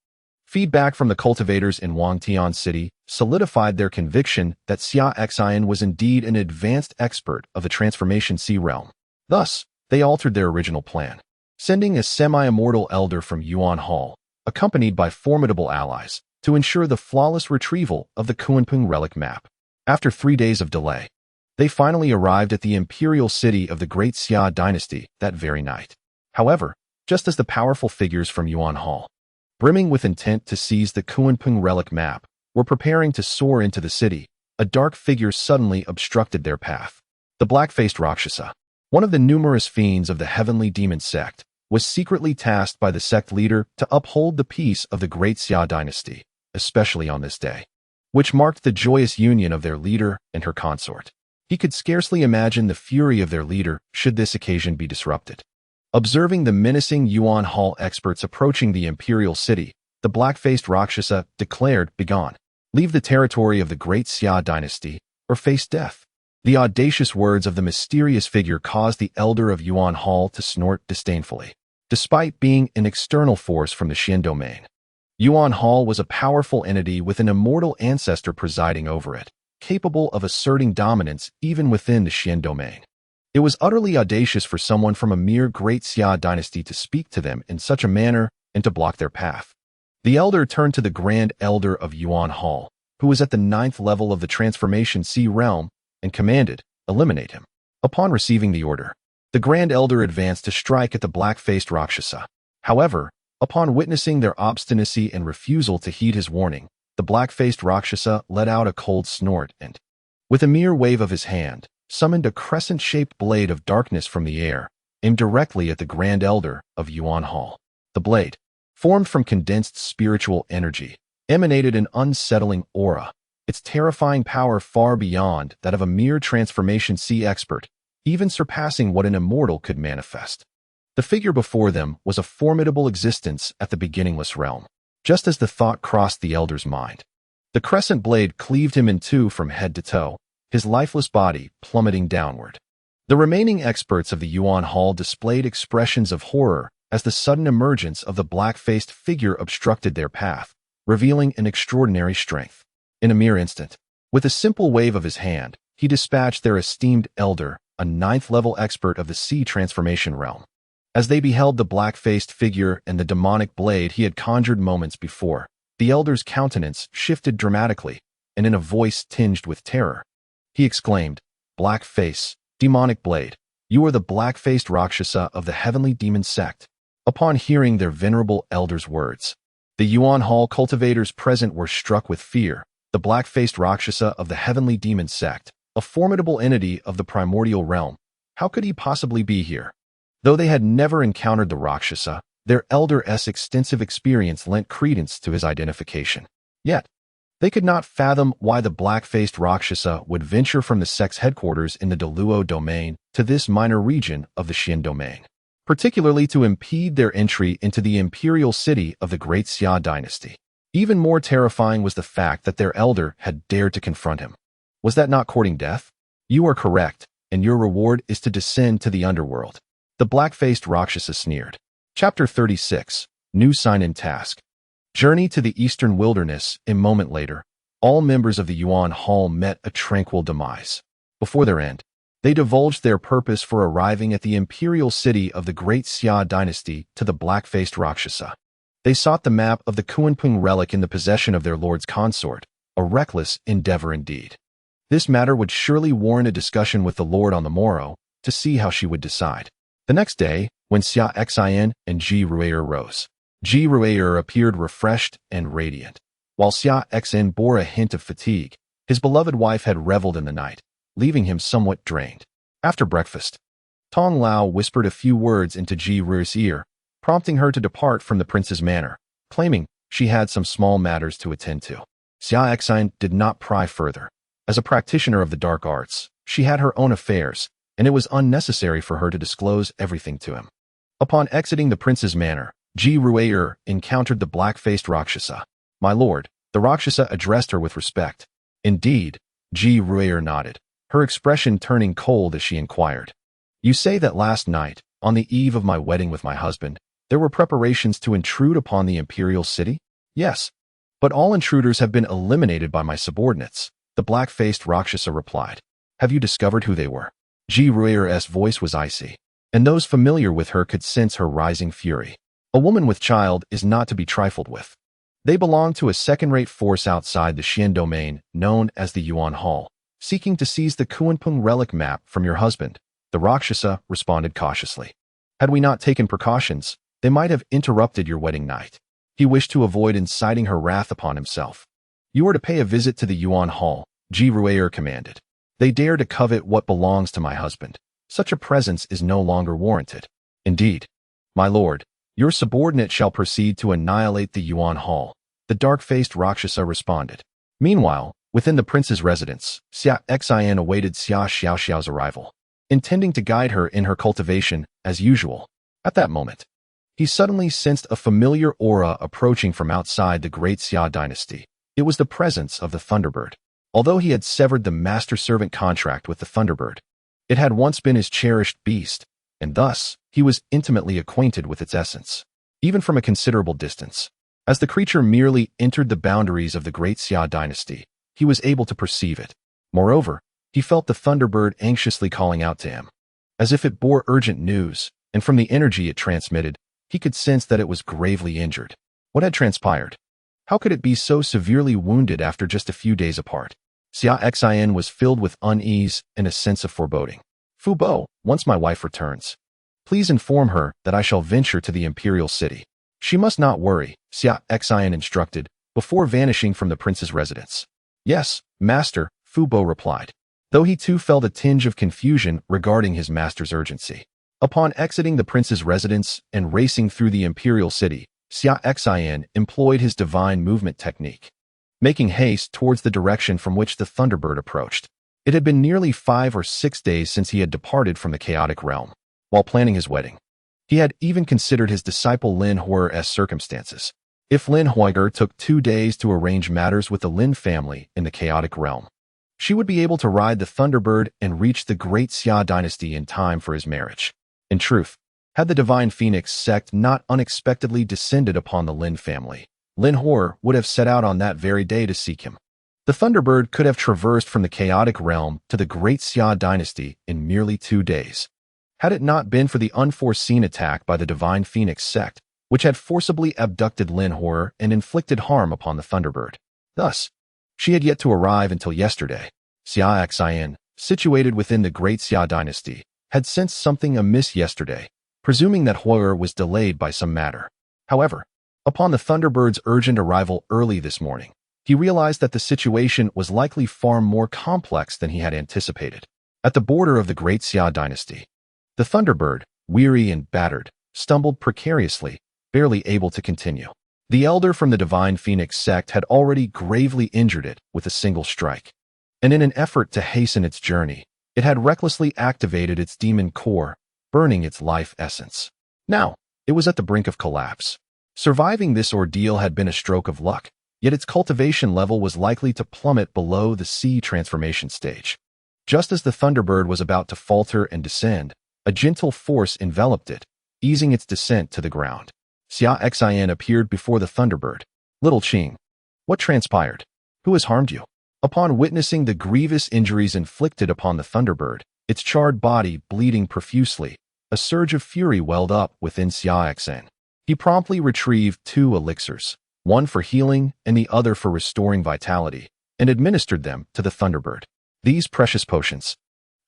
feedback from the cultivators in Wangtian City solidified their conviction that Xia Xin was indeed an advanced expert of the Transformation Sea realm. Thus, they altered their original plan, sending a semi-immortal elder from Yuan Hall, accompanied by formidable allies, to ensure the flawless retrieval of the Kunpeng relic map. After 3 days of delay, they finally arrived at the imperial city of the Great Xia dynasty that very night. However, just as the powerful figures from Yuan Hall, brimming with intent to seize the Kunpeng relic map, were preparing to soar into the city, a dark figure suddenly obstructed their path. The black-faced Rakshasa, one of the numerous fiends of the heavenly Demon Sect, was secretly tasked by the sect leader to uphold the peace of the Great Xia dynasty, especially on this day, which marked the joyous union of their leader and her consort. He could scarcely imagine the fury of their leader should this occasion be disrupted. Observing the menacing Yuan Hall experts approaching the imperial city, The black-faced Rakshasa declared, "Begone. Leave the territory of the great Xia dynasty, or face death." The audacious words of the mysterious figure caused the elder of Yuan Hall to snort disdainfully. Despite being an external force from the Xin domain, Yuan Hall was a powerful entity with an immortal ancestor presiding over it, capable of asserting dominance even within the Xin domain. It was utterly audacious for someone from a mere great Xia dynasty to speak to them in such a manner and to block their path. The elder turned to the Grand Elder of Yuan Hall, who was at the 9th level of the Transformation Sea realm, and commanded, "Eliminate him." Upon receiving the order, the Grand Elder advanced to strike at the black-faced Rakshasa. However, upon witnessing their obstinacy and refusal to heed his warning, the black-faced Rakshasa let out a cold snort and, with a mere wave of his hand, summoned a crescent-shaped blade of darkness from the air, aimed directly at the Grand Elder of Yuan Hall. The blade, formed from condensed spiritual energy, emanated an unsettling aura, its terrifying power far beyond that of a mere transformation sea expert, even surpassing what an immortal could manifest. The figure before them was a formidable existence at the beginningless realm, just as the thought crossed the elder's mind. The crescent blade cleaved him in two from head to toe, his lifeless body plummeting downward. The remaining experts of the Yuan Hall displayed expressions of horror as the sudden emergence of the black-faced figure obstructed their path, revealing an extraordinary strength. In a mere instant, with a simple wave of his hand, he dispatched their esteemed elder, a 9th-level expert of the sea transformation realm. As they beheld the black-faced figure and the demonic blade he had conjured moments before, the elder's countenance shifted dramatically, and in a voice tinged with terror, he exclaimed, "Black face, demonic blade, you are the black-faced Rakshasa of the heavenly Demon Sect." Upon hearing their venerable elder's words, the Yuan Hall cultivators present were struck with fear. The black-faced Rakshasa of the heavenly Demon Sect, a formidable entity of the primordial realm, how could he possibly be here? Though they had never encountered the Rakshasa, their elder's extensive experience lent credence to his identification. Yet, they could not fathom why the black-faced Rakshasa would venture from the sect's headquarters in the Deluo domain to this minor region of the Xin domain, particularly to impede their entry into the imperial city of the great Xia dynasty. Even more terrifying was the fact that their elder had dared to confront him. Was that not courting death? "You are correct, and your reward is to descend to the underworld," the black-faced Rakshasa sneered. Chapter 36, New Sign and Task. Journey to the Eastern Wilderness. A moment later, all members of the Yuan Hall met a tranquil demise. Before their end, they divulged their purpose for arriving at the imperial city of the great Xia dynasty to the black-faced Rakshasa. They sought the map of the Kuanping relic in the possession of their lord's consort, a reckless endeavor indeed. This matter would surely warrant a discussion with the lord on the morrow, to see how she would decide. The next day, when Xia Xin and Ji Ruier rose, Ji Ruier appeared refreshed and radiant. While Xia Xin bore a hint of fatigue, his beloved wife had reveled in the night, leaving him somewhat drained. After breakfast, Tong Lao whispered a few words into Ji Ruier's ear, prompting her to depart from the prince's manor, claiming she had some small matters to attend to. Xia Xin did not pry further. As a practitioner of the dark arts, she had her own affairs, and it was unnecessary for her to disclose everything to him. Upon exiting the prince's manor, Ji Ruier encountered the black-faced Rakshasa. "My lord," the Rakshasa addressed her with respect. "Indeed," Ji Ruier nodded, her expression turning cold as she inquired. "You say that last night, on the eve of my wedding with my husband, there were preparations to intrude upon the imperial city?" "Yes, but all intruders have been eliminated by my subordinates," the black-faced Rakshasa replied. "Have you discovered who they were?" Ji Ruier's voice was icy, and those familiar with her could sense her rising fury. A woman with child is not to be trifled with. They belong to a second-rate force outside the Xin domain, known as the Yuan Hall, seeking to seize the Kuanping relic map from your husband, the Rakshasa responded cautiously. "Had we not taken precautions, they might have interrupted your wedding night." He wished to avoid inciting her wrath upon himself. "You are to pay a visit to the Yuan Hall," Ji Ruier commanded. "They dare to covet what belongs to my husband. Such a presence is no longer warranted." "Indeed, my lord, your subordinate shall proceed to annihilate the Yuan Hall," the dark-faced Rakshasa responded. Meanwhile, within the prince's residence, Xia Xin awaited Xia Xiaoxiao's arrival, intending to guide her in her cultivation as usual. At that moment, he suddenly sensed a familiar aura approaching from outside the great Xia dynasty. It was the presence of the Thunderbird. Although he had severed the master-servant contract with the Thunderbird, it had once been his cherished beast, and thus he was intimately acquainted with its essence, even from a considerable distance. As the creature merely entered the boundaries of the great Xia dynasty, he was able to perceive it. Moreover, he felt the Thunderbird anxiously calling out to him, as if it bore urgent news, and from the energy it transmitted, he could sense that it was gravely injured. What had transpired? How could it be so severely wounded after just a few days apart? Xia Xin was filled with unease and a sense of foreboding. Fu Bo, once my wife returns, please inform her that I shall venture to the imperial city. She must not worry, Xia Xin instructed, before vanishing from the prince's residence. Yes, master, Fu Bo replied, though he too felt a tinge of confusion regarding his master's urgency. Upon exiting the prince's residence and racing through the imperial city, Xia Xin employed his divine movement technique, making haste towards the direction from which the Thunderbird approached. It had been nearly 5 or 6 days since he had departed from the chaotic realm. While planning his wedding, he had even considered his disciple Lin Huer's circumstances. If Lin Huer took 2 days to arrange matters with the Lin family in the chaotic realm, she would be able to ride the Thunderbird and reach the great Xia dynasty in time for his marriage. In truth, had the Divine Phoenix sect not unexpectedly descended upon the Lin family, Lin Huer would have set out on that very day to seek him. The Thunderbird could have traversed from the chaotic realm to the great Xia dynasty in merely 2 days, had it not been for the unforeseen attack by the Divine Phoenix sect, which had forcibly abducted Lin Huer and inflicted harm upon the Thunderbird. Thus, she had yet to arrive until yesterday. Xia Xin, situated within the great Xia dynasty, had sensed something amiss yesterday, presuming that Huer was delayed by some matter. However, upon the Thunderbird's urgent arrival early this morning, he realized that the situation was likely far more complex than he had anticipated. At the border of the great Xia dynasty, the Thunderbird, weary and battered, stumbled precariously, barely able to continue. The elder from the Divine Phoenix sect had already gravely injured it with a single strike, and in an effort to hasten its journey, it had recklessly activated its demon core, burning its life essence. Now, it was at the brink of collapse. Surviving this ordeal had been a stroke of luck, yet its cultivation level was likely to plummet below the sea transformation stage. Just as the Thunderbird was about to falter and descend, a gentle force enveloped it, easing its descent to the ground. Xia Xin appeared before the Thunderbird. Little Qing, what transpired? Who has harmed you? Upon witnessing the grievous injuries inflicted upon the Thunderbird, its charred body bleeding profusely, a surge of fury welled up within Xia Xin. He promptly retrieved 2 elixirs, one for healing and the other for restoring vitality, and administered them to the Thunderbird. These precious potions,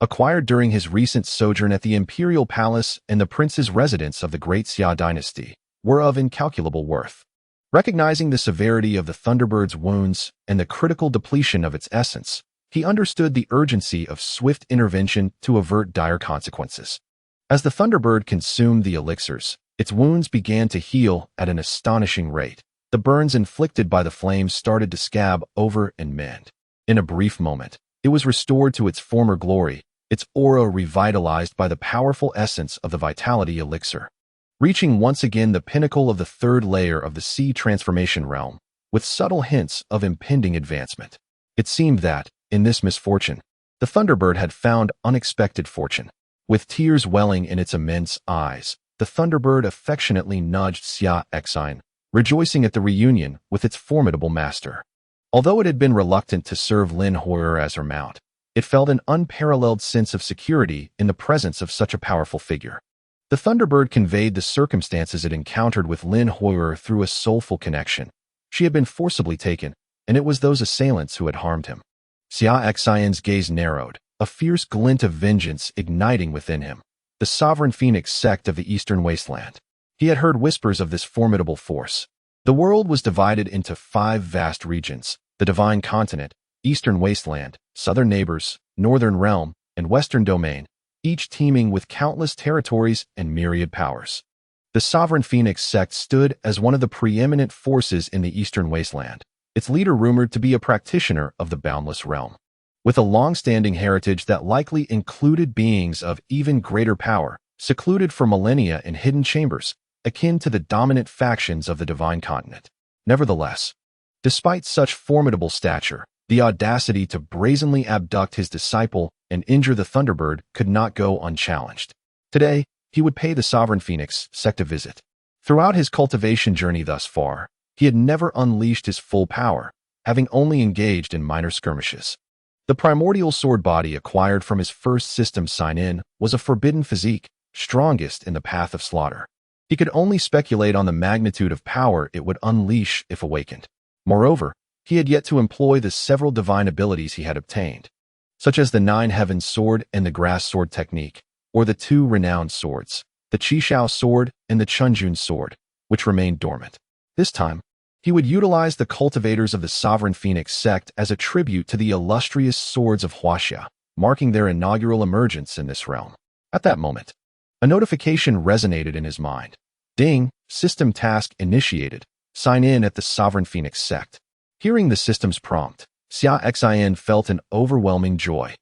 acquired during his recent sojourn at the Imperial Palace and the prince's residence of the great Xia dynasty, were of incalculable worth. Recognizing the severity of the Thunderbird's wounds and the critical depletion of its essence, he understood the urgency of swift intervention to avert dire consequences. As the Thunderbird consumed the elixirs, its wounds began to heal at an astonishing rate. The burns inflicted by the flames started to scab over and mend. In a brief moment, it was restored to its former glory, its aura revitalized by the powerful essence of the vitality elixir. Reaching once again the pinnacle of the 3rd layer of the sea transformation realm, with subtle hints of impending advancement. It seemed that, in this misfortune, the Thunderbird had found unexpected fortune. With tears welling in its immense eyes, the Thunderbird affectionately nudged Xia Xin, rejoicing at the reunion with its formidable master. Although it had been reluctant to serve Lin Huer as her mount, it felt an unparalleled sense of security in the presence of such a powerful figure. The Thunderbird conveyed the circumstances it encountered with Lin Huer through a soulful connection. She had been forcibly taken, and it was those assailants who had harmed him. Xia Xin's gaze narrowed, a fierce glint of vengeance igniting within him. The sovereign Phoenix sect of the Eastern Wasteland. He had heard whispers of this formidable force. The world was divided into 5 vast regions: the Divine Continent, Eastern Wasteland, Southern Neighbors, Northern Realm, and Western Domain, each teeming with countless territories and myriad powers. The sovereign Phoenix sect stood as one of the preeminent forces in the Eastern Wasteland, its leader rumored to be a practitioner of the boundless realm. With a long-standing heritage that likely included beings of even greater power, secluded for millennia in hidden chambers, akin to the dominant factions of the Divine Continent. Nevertheless, despite such formidable stature, the audacity to brazenly abduct his disciple and injure the Thunderbird could not go unchallenged. Today, he would pay the Sovereign Phoenix Sect a visit. Throughout his cultivation journey thus far, he had never unleashed his full power, having only engaged in minor skirmishes. The Primordial Sword Body acquired from his first system sign-in was a forbidden physique, strongest in the path of slaughter. He could only speculate on the magnitude of power it would unleash if awakened. Moreover, he had yet to employ the several divine abilities he had obtained, such as the Nine Heavens Sword and the Grass Sword technique, or the two renowned swords, the Qishao Sword and the Chunjun Sword, which remained dormant. This time, he would utilize the cultivators of the Sovereign Phoenix Sect as a tribute to the illustrious swords of Huaxia, marking their inaugural emergence in this realm. At that moment, a notification resonated in his mind. Ding, system task initiated. Sign in at the Sovereign Phoenix Sect. Hearing the system's prompt, Xia Xin felt an overwhelming joy.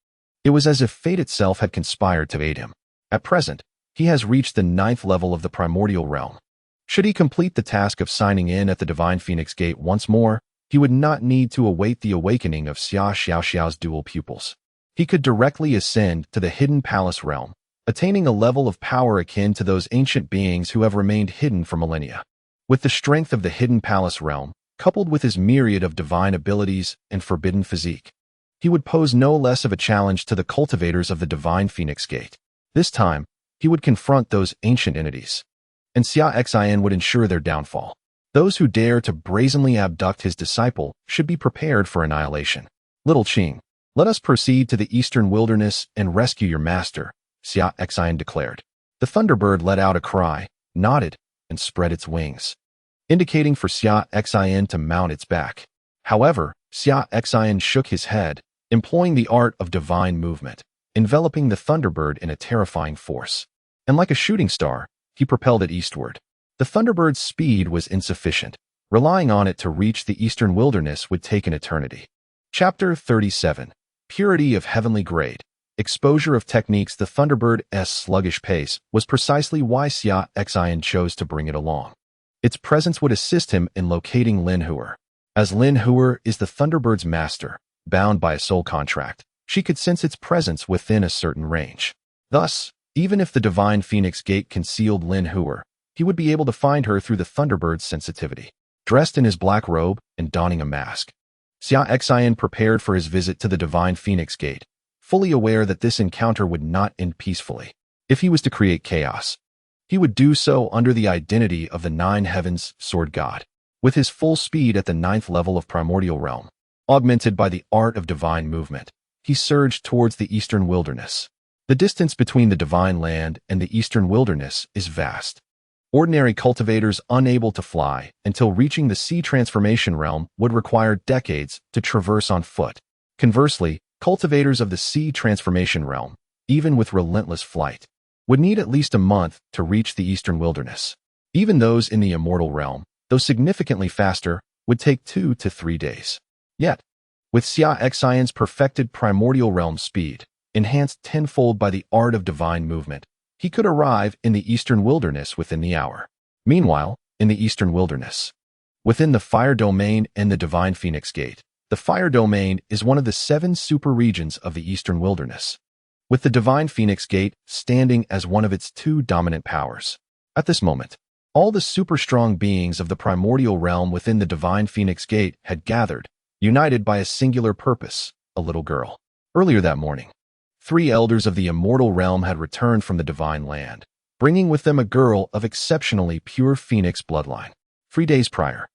It was as if fate itself had conspired to aid him. At present, he has reached the 9th level of the primordial realm. Should he complete the task of signing in at the Divine Phoenix Gate once more, he would not need to await the awakening of Xia Xiaoxiao's dual pupils. He could directly ascend to the Hidden Palace realm, attaining a level of power akin to those ancient beings who have remained hidden for millennia. With the strength of the Hidden Palace realm, coupled with his myriad of divine abilities and forbidden physique, he would pose no less of a challenge to the cultivators of the Divine Phoenix Gate. This time, he would confront those ancient entities, and Xia Xin would ensure their downfall. Those who dare to brazenly abduct his disciple should be prepared for annihilation. Little Qing, let us proceed to the eastern wilderness and rescue your master, Xia Xin declared. The Thunderbird let out a cry, nodded, and spread its wings, indicating for Xia Xin to mount its back. However, Xia Xin shook his head, employing the art of divine movement, enveloping the Thunderbird in a terrifying force. And like a shooting star, he propelled it eastward. The Thunderbird's speed was insufficient. Relying on it to reach the eastern wilderness would take an eternity. Chapter 37. Purity of Heavenly Grade. Exposure of techniques. The Thunderbird's sluggish pace was precisely why Xia Xin chose to bring it along. Its presence would assist him in locating Lin Huer. As Lin Huer is the Thunderbird's master, bound by a soul contract, she could sense its presence within a certain range. Thus, even if the Divine Phoenix Gate concealed Lin Huer, he would be able to find her through the Thunderbird's sensitivity. Dressed in his black robe and donning a mask, Xia Xin prepared for his visit to the Divine Phoenix Gate, fully aware that this encounter would not end peacefully. If he was to create chaos, he would do so under the identity of the Nine Heavens Sword God. With his full speed at the 9th level of Primordial Realm, augmented by the art of divine movement, he surged towards the eastern wilderness. The distance between the Divine Land and the eastern wilderness is vast. Ordinary cultivators unable to fly until reaching the Sea Transformation Realm would require decades to traverse on foot. Conversely, cultivators of the Sea Transformation Realm, even with relentless flight, would need at least a month to reach the eastern wilderness. Even those in the Immortal Realm, though significantly faster, would take 2 to 3 days. Yet, with Xia Xin's perfected Primordial Realm speed, enhanced tenfold by the art of divine movement, he could arrive in the eastern wilderness within the hour. Meanwhile, in the eastern wilderness, within the Fire Domain and the Divine Phoenix Gate, the Fire Domain is one of the 7 super regions of the eastern wilderness, with the Divine Phoenix Gate standing as one of its 2 dominant powers. At this moment, all the super strong beings of the primordial realm within the Divine Phoenix Gate had gathered, united by a singular purpose, a little girl. Earlier that morning, 3 elders of the immortal realm had returned from the Divine Land, bringing with them a girl of exceptionally pure Phoenix bloodline. 3 days prior,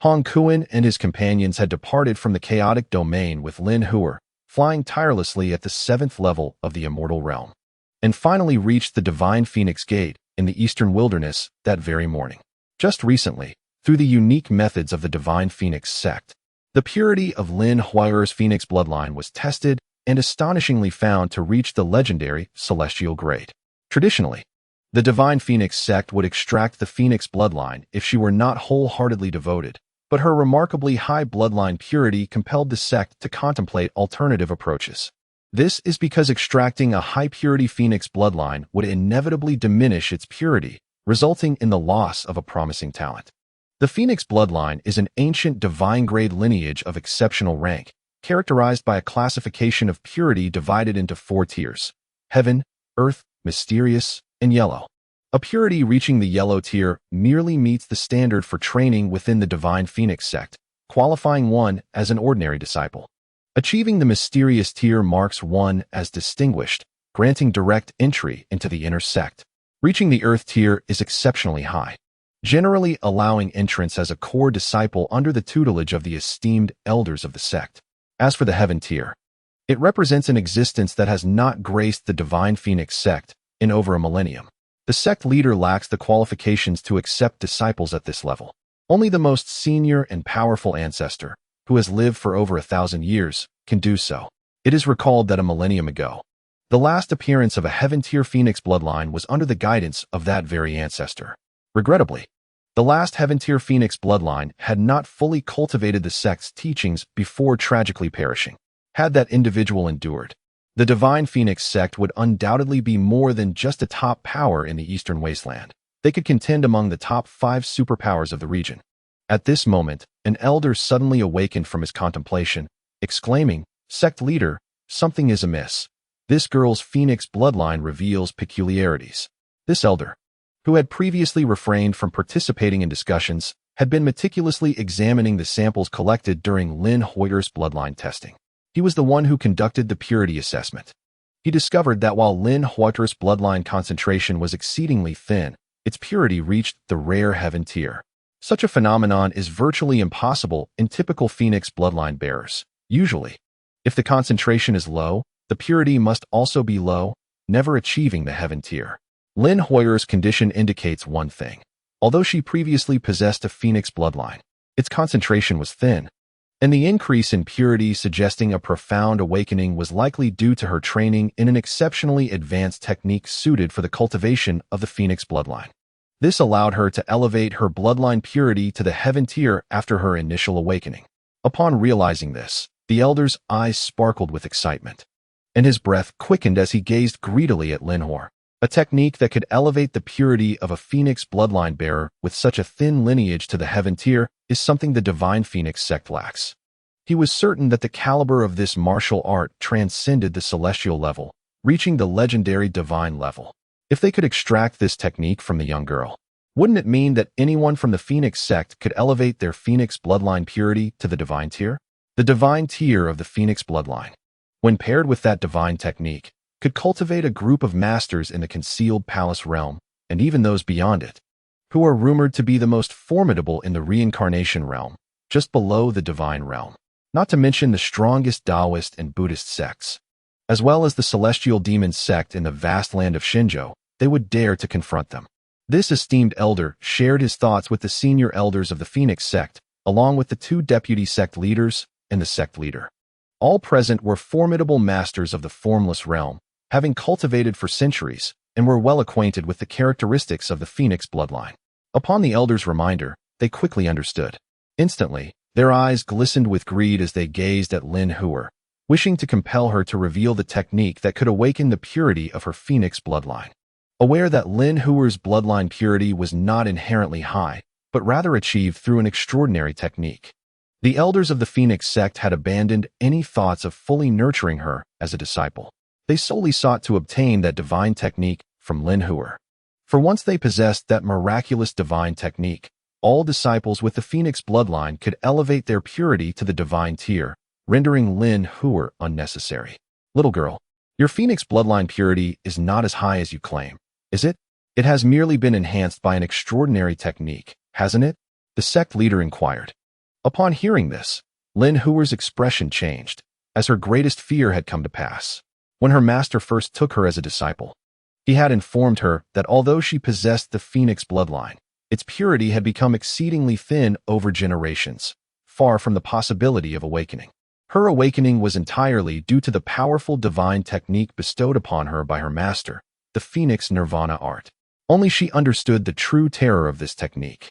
Hong Kuan and his companions had departed from the chaotic domain with Lin Huer, flying tirelessly at the 7th level of the immortal realm, and finally reached the Divine Phoenix Gate in the eastern wilderness that very morning. Just recently, through the unique methods of the Divine Phoenix Sect, the purity of Lin Huer's Phoenix bloodline was tested and astonishingly found to reach the legendary celestial grade. Traditionally, the Divine Phoenix Sect would extract the Phoenix bloodline if she were not wholeheartedly devoted, but her remarkably high bloodline purity compelled the sect to contemplate alternative approaches. This is because extracting a high-purity Phoenix bloodline would inevitably diminish its purity, resulting in the loss of a promising talent. The Phoenix bloodline is an ancient divine-grade lineage of exceptional rank, characterized by a classification of purity divided into 4 tiers: heaven, earth, mysterious, and yellow. A purity reaching the yellow tier merely meets the standard for training within the Divine Phoenix Sect, qualifying one as an ordinary disciple. Achieving the mysterious tier marks one as distinguished, granting direct entry into the inner sect. Reaching the earth tier is exceptionally high, generally allowing entrance as a core disciple under the tutelage of the esteemed elders of the sect. As for the heaven tier, it represents an existence that has not graced the Divine Phoenix Sect in over a millennium. The sect leader lacks the qualifications to accept disciples at this level. Only the most senior and powerful ancestor, who has lived for over 1,000 years, can do so. It is recalled that a millennium ago, the last appearance of a heaven-tier Phoenix bloodline was under the guidance of that very ancestor. Regrettably, the last heaven-tier Phoenix bloodline had not fully cultivated the sect's teachings before tragically perishing. Had that individual endured, the Divine Phoenix Sect would undoubtedly be more than just a top power in the Eastern Wasteland. They could contend among the top 5 superpowers of the region. At this moment, an elder suddenly awakened from his contemplation, exclaiming, "Sect leader, something is amiss. This girl's Phoenix bloodline reveals peculiarities." This elder, who had previously refrained from participating in discussions, had been meticulously examining the samples collected during Lin Hoyer's bloodline testing. He was the one who conducted the purity assessment. He discovered that while Lin Hoyer's bloodline concentration was exceedingly thin, its purity reached the rare heaven tier. Such a phenomenon is virtually impossible in typical Phoenix bloodline bearers. Usually, if the concentration is low, the purity must also be low, never achieving the heaven tier. Lin Hoyer's condition indicates one thing. Although she previously possessed a Phoenix bloodline, its concentration was thin, and the increase in purity suggesting a profound awakening was likely due to her training in an exceptionally advanced technique suited for the cultivation of the Phoenix bloodline. This allowed her to elevate her bloodline purity to the heaven tier after her initial awakening. Upon realizing this, the elder's eyes sparkled with excitement, and his breath quickened as he gazed greedily at Lin Hoyer. A technique that could elevate the purity of a Phoenix bloodline bearer with such a thin lineage to the heaven tier is something the Divine Phoenix Sect lacks. He was certain that the caliber of this martial art transcended the celestial level, reaching the legendary divine level. If they could extract this technique from the young girl, wouldn't it mean that anyone from the Phoenix Sect could elevate their Phoenix bloodline purity to the divine tier? The divine tier of the Phoenix bloodline, when paired with that divine technique, could cultivate a group of masters in the concealed palace realm, and even those beyond it, who are rumored to be the most formidable in the reincarnation realm, just below the divine realm. Not to mention the strongest Taoist and Buddhist sects, as well as the celestial demon sect in the vast land of Shinjo. They would dare to confront them. This esteemed elder shared his thoughts with the senior elders of the Phoenix Sect, along with the 2 deputy sect leaders and the sect leader. All present were formidable masters of the formless realm, having cultivated for centuries, and were well acquainted with the characteristics of the Phoenix bloodline. Upon the elder's reminder, they quickly understood. Instantly, their eyes glistened with greed as they gazed at Lin Hoyer, wishing to compel her to reveal the technique that could awaken the purity of her Phoenix bloodline. Aware that Lin Hoyer's bloodline purity was not inherently high, but rather achieved through an extraordinary technique, the elders of the Phoenix Sect had abandoned any thoughts of fully nurturing her as a disciple. They solely sought to obtain that divine technique from Lin Hoyer. For once they possessed that miraculous divine technique, all disciples with the Phoenix bloodline could elevate their purity to the divine tier, rendering Lin Hoyer unnecessary. Little girl, your Phoenix bloodline purity is not as high as you claim, is it? It has merely been enhanced by an extraordinary technique, hasn't it? The sect leader inquired. Upon hearing this, Lin Hoyer's expression changed, as her greatest fear had come to pass. When her master first took her as a disciple, he had informed her that although she possessed the Phoenix bloodline, its purity had become exceedingly thin over generations, far from the possibility of awakening. Her awakening was entirely due to the powerful divine technique bestowed upon her by her master, the Phoenix Nirvana art. Only she understood the true terror of this technique,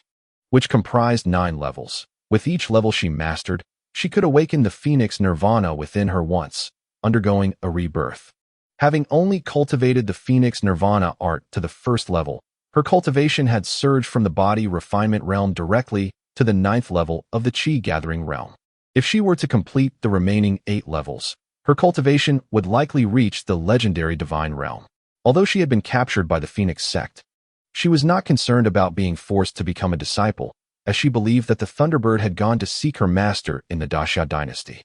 which comprised 9 levels. With each level she mastered, she could awaken the Phoenix Nirvana within her once, undergoing a rebirth. Having only cultivated the Phoenix Nirvana art to the 1st level, Her cultivation had surged from the body refinement realm directly to the 9th level of the Qi gathering realm. If she were to complete the remaining 8 levels, her cultivation would likely reach the legendary divine realm. Although she had been captured by the Phoenix Sect, she was not concerned about being forced to become a disciple, as she believed that the Thunderbird had gone to seek her master in the Daxia dynasty.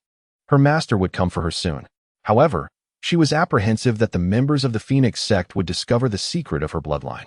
Her master would come for her soon. However, she was apprehensive that the members of the Phoenix Sect would discover the secret of her bloodline.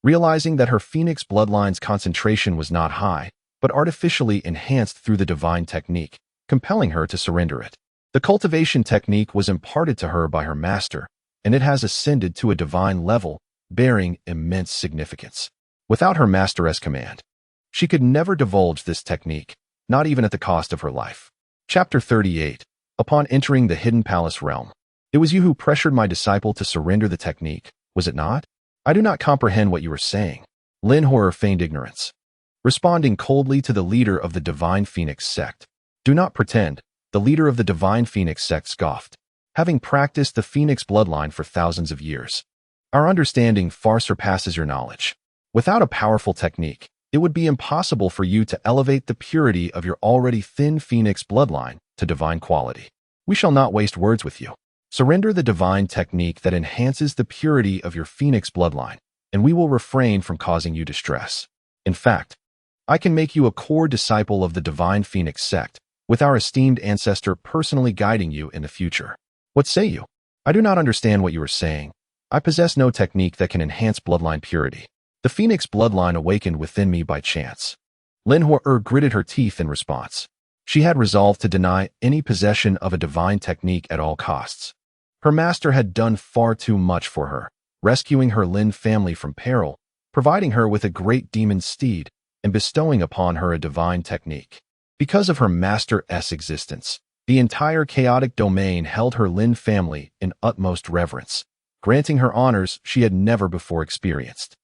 Realizing that her Phoenix bloodline's concentration was not high, but artificially enhanced through the divine technique, compelling her to surrender it. The cultivation technique was imparted to her by her master, and it has ascended to a divine level, bearing immense significance. Without her master's command, she could never divulge this technique, not even at the cost of her life. Chapter 38. Upon entering the Hidden Palace realm, it was you who pressured my disciple to surrender the technique, was it not? I do not comprehend what you are saying. Lin Horror feigned ignorance, responding coldly to the leader of the Divine Phoenix Sect. Do not pretend, the leader of the Divine Phoenix Sect scoffed. Having practiced the Phoenix bloodline for thousands of years, our understanding far surpasses your knowledge. Without a powerful technique, it would be impossible for you to elevate the purity of your already thin Phoenix bloodline to divine quality. We shall not waste words with you. Surrender the divine technique that enhances the purity of your Phoenix bloodline, and we will refrain from causing you distress. In fact, I can make you a core disciple of the Divine Phoenix Sect, with our esteemed ancestor personally guiding you in the future. What say you? I do not understand what you are saying. I possess no technique that can enhance bloodline purity. The Phoenix bloodline awakened within me by chance. Lin Hua gritted her teeth in response. She had resolved to deny any possession of a divine technique at all costs. Her master had done far too much for her, rescuing her Lin family from peril, providing her with a great demon steed, and bestowing upon her a divine technique. Because of her master's existence, the entire chaotic domain held her Lin family in utmost reverence, granting her honors she had never before experienced.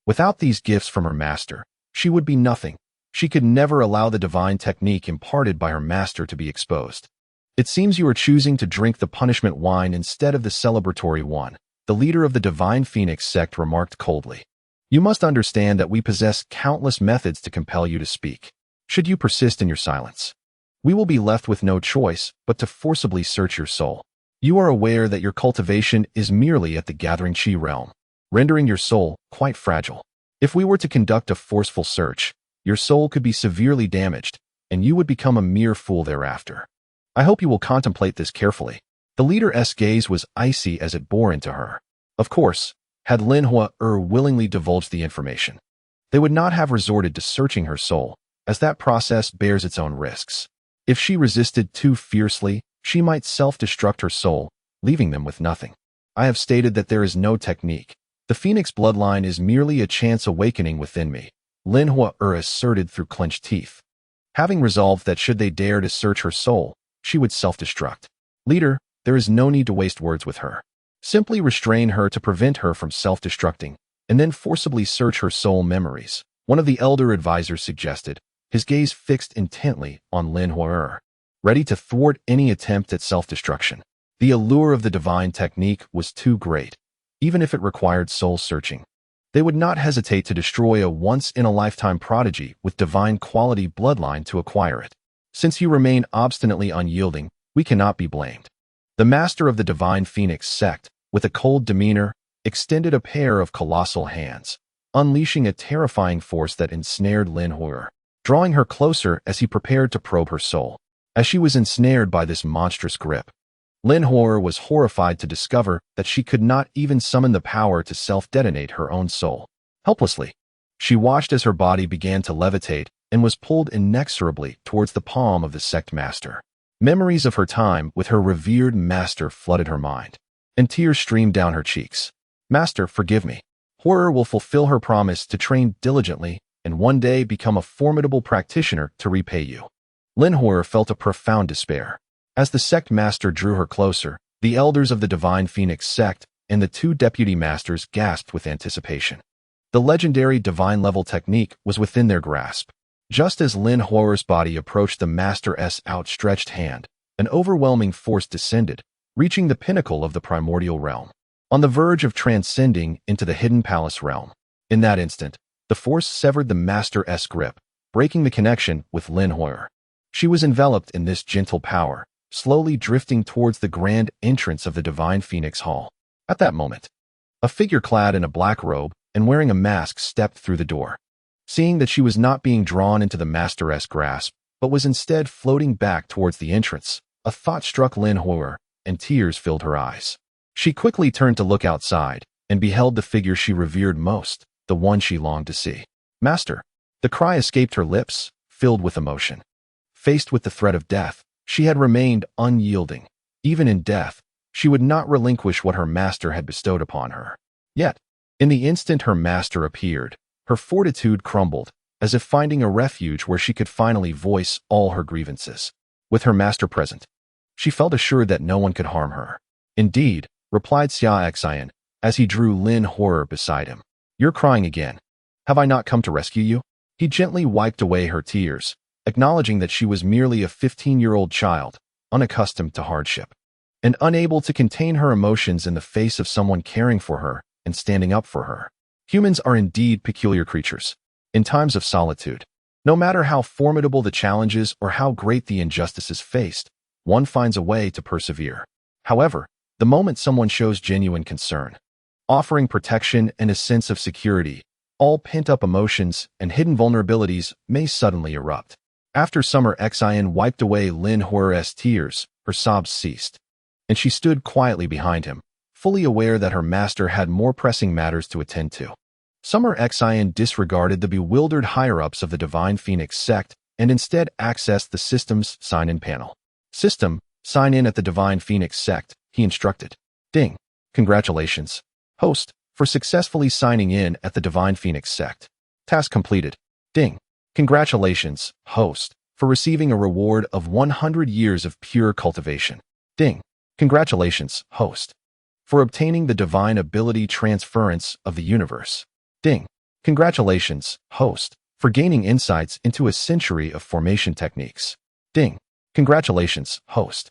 Without these gifts from her master, she would be nothing. She could never allow the divine technique imparted by her master to be exposed. It seems you are choosing to drink the punishment wine instead of the celebratory one, the leader of the Divine Phoenix Sect remarked coldly. You must understand that we possess countless methods to compel you to speak. Should you persist in your silence, we will be left with no choice but to forcibly search your soul. You are aware that your cultivation is merely at the gathering Qi realm, rendering your soul quite fragile. If we were to conduct a forceful search, your soul could be severely damaged, and you would become a mere fool thereafter. I hope you will contemplate this carefully. The leader's gaze was icy as it bore into her. Of course, had Lin Hua willingly divulged the information, they would not have resorted to searching her soul, as that process bears its own risks. If she resisted too fiercely, she might self-destruct her soul, leaving them with nothing. I have stated that there is no technique. The Phoenix bloodline is merely a chance awakening within me, Lin Hua asserted through clenched teeth. Having resolved that should they dare to search her soul, she would self-destruct. Leader, there is no need to waste words with her. Simply restrain her to prevent her from self-destructing, and then forcibly search her soul memories, one of the elder advisors suggested, his gaze fixed intently on Lin Hua, ready to thwart any attempt at self-destruction. The allure of the divine technique was too great, even if it required soul-searching. They would not hesitate to destroy a once-in-a-lifetime prodigy with divine quality bloodline to acquire it. Since you remain obstinately unyielding, we cannot be blamed. The master of the Divine Phoenix Sect, with a cold demeanor, extended a pair of colossal hands, unleashing a terrifying force that ensnared Lin Hua, drawing her closer as he prepared to probe her soul. As she was ensnared by this monstrous grip, Lin Hua was horrified to discover that she could not even summon the power to self-detonate her own soul. Helplessly, she watched as her body began to levitate and was pulled inexorably towards the palm of the sect master. Memories of her time with her revered master flooded her mind, and tears streamed down her cheeks. Master, forgive me. Horror will fulfill her promise to train diligently and one day become a formidable practitioner to repay you. Lin Hua felt a profound despair. As the sect master drew her closer, the elders of the Divine Phoenix Sect and the two deputy masters gasped with anticipation. The legendary divine-level technique was within their grasp. Just as Lin Hua's body approached the master's outstretched hand, an overwhelming force descended, reaching the pinnacle of the primordial realm. On the verge of transcending into the hidden palace realm, In that instant, the force severed the Master's grip, breaking the connection with Lin Hui'er. She was enveloped in this gentle power, slowly drifting towards the grand entrance of the Divine Phoenix Hall. At that moment, a figure clad in a black robe and wearing a mask stepped through the door. Seeing that she was not being drawn into the Master's grasp, but was instead floating back towards the entrance, a thought struck Lin Hui'er, and tears filled her eyes. She quickly turned to look outside, and beheld the figure she revered most, the one she longed to see. Master! The cry escaped her lips, filled with emotion. Faced with the threat of death, she had remained unyielding. Even in death, she would not relinquish what her master had bestowed upon her. Yet, in the instant her master appeared, her fortitude crumbled, as if finding a refuge where she could finally voice all her grievances. With her master present, she felt assured that no one could harm her. Indeed, replied Xia Xin, as he drew Lin Hui'er beside him. You're crying again. Have I not come to rescue you? He gently wiped away her tears, acknowledging that she was merely a 15-year-old child, unaccustomed to hardship, and unable to contain her emotions in the face of someone caring for her and standing up for her. Humans are indeed peculiar creatures. In times of solitude, no matter how formidable the challenges or how great the injustices faced, one finds a way to persevere. However, the moment someone shows genuine concern, offering protection and a sense of security, all pent-up emotions and hidden vulnerabilities may suddenly erupt. After Summer Xin wiped away Lin Hui'er's tears, her sobs ceased, and she stood quietly behind him, fully aware that her master had more pressing matters to attend to. Summer Xin disregarded the bewildered higher-ups of the Divine Phoenix Sect and instead accessed the system's sign-in panel. System, sign in at the Divine Phoenix Sect, he instructed. Ding. Congratulations, host, for successfully signing in at the Divine Phoenix Sect. Task completed. Ding. Congratulations, host, for receiving a reward of 100 years of pure cultivation. Ding. Congratulations, host, for obtaining the divine ability transference of the universe. Ding. Congratulations, host, for gaining insights into a century of formation techniques. Ding. Congratulations, host,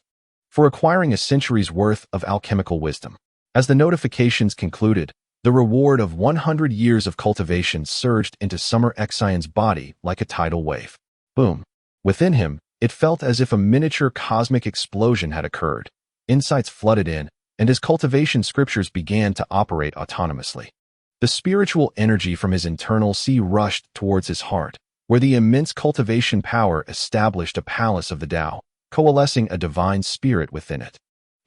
for acquiring a century's worth of alchemical wisdom. As the notifications concluded, the reward of 100 years of cultivation surged into Summer Xion's body like a tidal wave. Boom. Within him, it felt as if a miniature cosmic explosion had occurred. Insights flooded in, and his cultivation scriptures began to operate autonomously. The spiritual energy from his internal sea rushed towards his heart, where the immense cultivation power established a palace of the Tao, coalescing a divine spirit within it.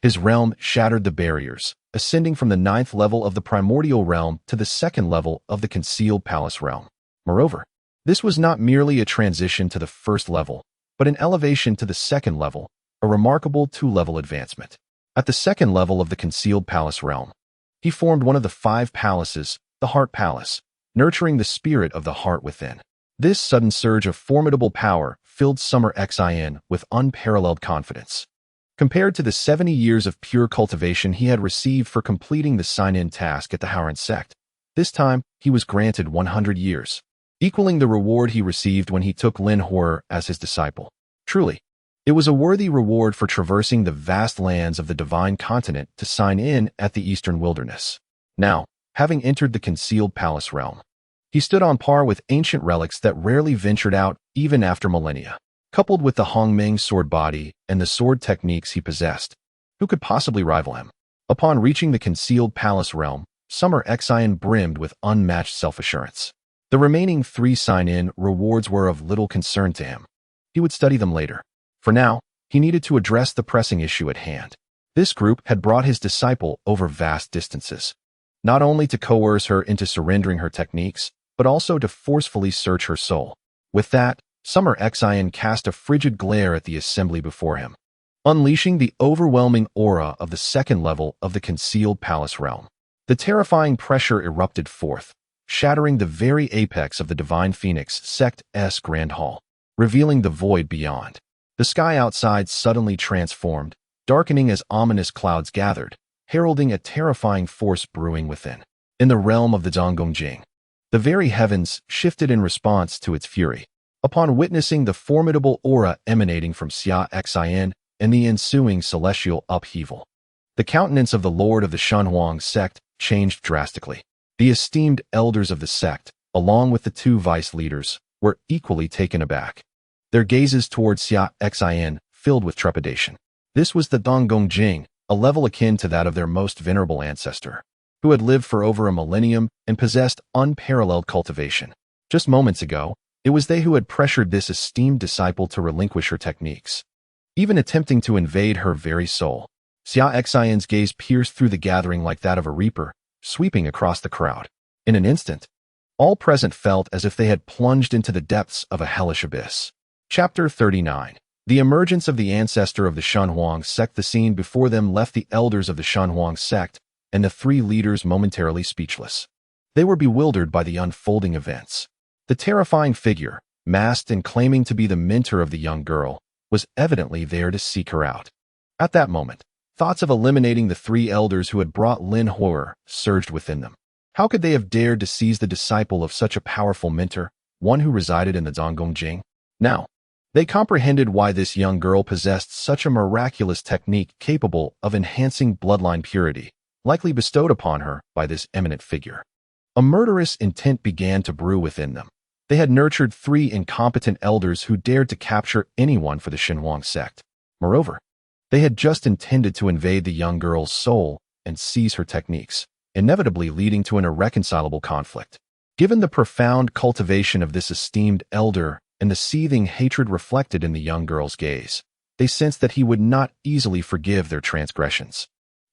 His realm shattered the barriers, ascending from the 9th level of the primordial realm to the 2nd level of the concealed palace realm. Moreover, this was not merely a transition to the 1st level, but an elevation to the 2nd level, a remarkable 2-level advancement. At the 2nd level of the concealed palace realm, he formed one of the 5 palaces, the Heart Palace, nurturing the spirit of the heart within. This sudden surge of formidable power filled Summer Xin with unparalleled confidence. Compared to the 70 years of pure cultivation he had received for completing the sign-in task at the Howren Sect, this time he was granted 100 years, equaling the reward he received when he took Lin Hui'er as his disciple. Truly, it was a worthy reward for traversing the vast lands of the Divine Continent to sign in at the Eastern Wilderness. Now, having entered the concealed palace realm, he stood on par with ancient relics that rarely ventured out even after millennia. Coupled with the Hongmeng sword body and the sword techniques he possessed, who could possibly rival him? Upon reaching the concealed palace realm, Summer Xin brimmed with unmatched self-assurance. The remaining 3 sign-in rewards were of little concern to him. He would study them later. For now, he needed to address the pressing issue at hand. This group had brought his disciple over vast distances, not only to coerce her into surrendering her techniques, but also to forcefully search her soul. With that, Summer Xin cast a frigid glare at the assembly before him, unleashing the overwhelming aura of the 2nd level of the concealed palace realm. The terrifying pressure erupted forth, shattering the very apex of the Divine Phoenix Sect's Grand Hall, revealing the void beyond. The sky outside suddenly transformed, darkening as ominous clouds gathered, heralding a terrifying force brewing within. In the realm of the Zhonggongjing, the very heavens shifted in response to its fury. Upon witnessing the formidable aura emanating from Xia Xin and the ensuing celestial upheaval, the countenance of the Lord of the Shenhuang sect changed drastically. The esteemed elders of the sect, along with the two vice leaders, were equally taken aback. Their gazes towards Xia Xin filled with trepidation. This was the Donggong Jing, a level akin to that of their most venerable ancestor, who had lived for over a millennium and possessed unparalleled cultivation. Just moments ago, it was they who had pressured this esteemed disciple to relinquish her techniques, even attempting to invade her very soul. Xia Xin's gaze pierced through the gathering like that of a reaper, sweeping across the crowd. In an instant, all present felt as if they had plunged into the depths of a hellish abyss. Chapter 39. The emergence of the ancestor of the Shenhuang sect. The scene before them left the elders of the Shenhuang sect and the three leaders momentarily speechless. They were bewildered by the unfolding events. The terrifying figure, masked and claiming to be the mentor of the young girl, was evidently there to seek her out. At that moment, thoughts of eliminating the three elders who had brought Lin Horror surged within them. How could they have dared to seize the disciple of such a powerful mentor, one who resided in the Donggong Jing? Now, they comprehended why this young girl possessed such a miraculous technique capable of enhancing bloodline purity, likely bestowed upon her by this eminent figure. A murderous intent began to brew within them. They had nurtured three incompetent elders who dared to capture anyone for the Shenhuang sect. Moreover, they had just intended to invade the young girl's soul and seize her techniques, inevitably leading to an irreconcilable conflict. Given the profound cultivation of this esteemed elder and the seething hatred reflected in the young girl's gaze, they sensed that he would not easily forgive their transgressions.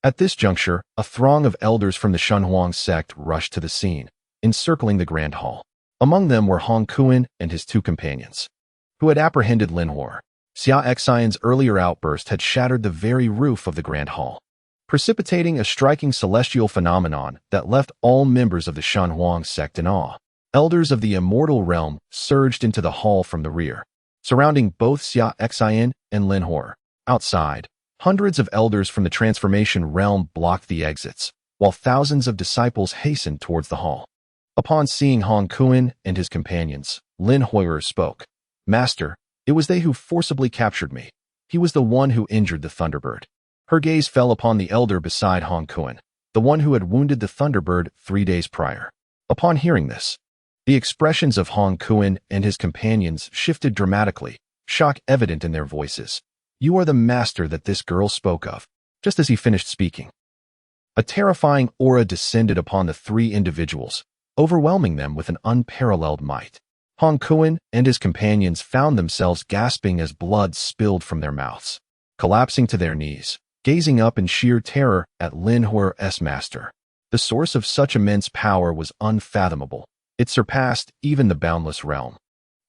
At this juncture, a throng of elders from the Shenhuang sect rushed to the scene, encircling the grand hall. Among them were Hong Kuan and his two companions, who had apprehended Lin Hor. Xia Xin's earlier outburst had shattered the very roof of the grand hall, precipitating a striking celestial phenomenon that left all members of the Shenhuang sect in awe. Elders of the immortal realm surged into the hall from the rear, surrounding both Xia Xin and Lin Hor. Outside, hundreds of elders from the transformation realm blocked the exits, while thousands of disciples hastened towards the hall. Upon seeing Hong Kuan and his companions, Lin Hor spoke. "Master, it was they who forcibly captured me. He was the one who injured the Thunderbird." Her gaze fell upon the elder beside Hong Kuan, the one who had wounded the Thunderbird 3 days prior. Upon hearing this, the expressions of Hong Kuan and his companions shifted dramatically, shock evident in their voices. "You are the master that this girl spoke of." Just as he finished speaking, a terrifying aura descended upon the three individuals, overwhelming them with an unparalleled might. Hong Kuan and his companions found themselves gasping as blood spilled from their mouths, collapsing to their knees, gazing up in sheer terror at Lin Hor's master. The source of such immense power was unfathomable. It surpassed even the boundless realm,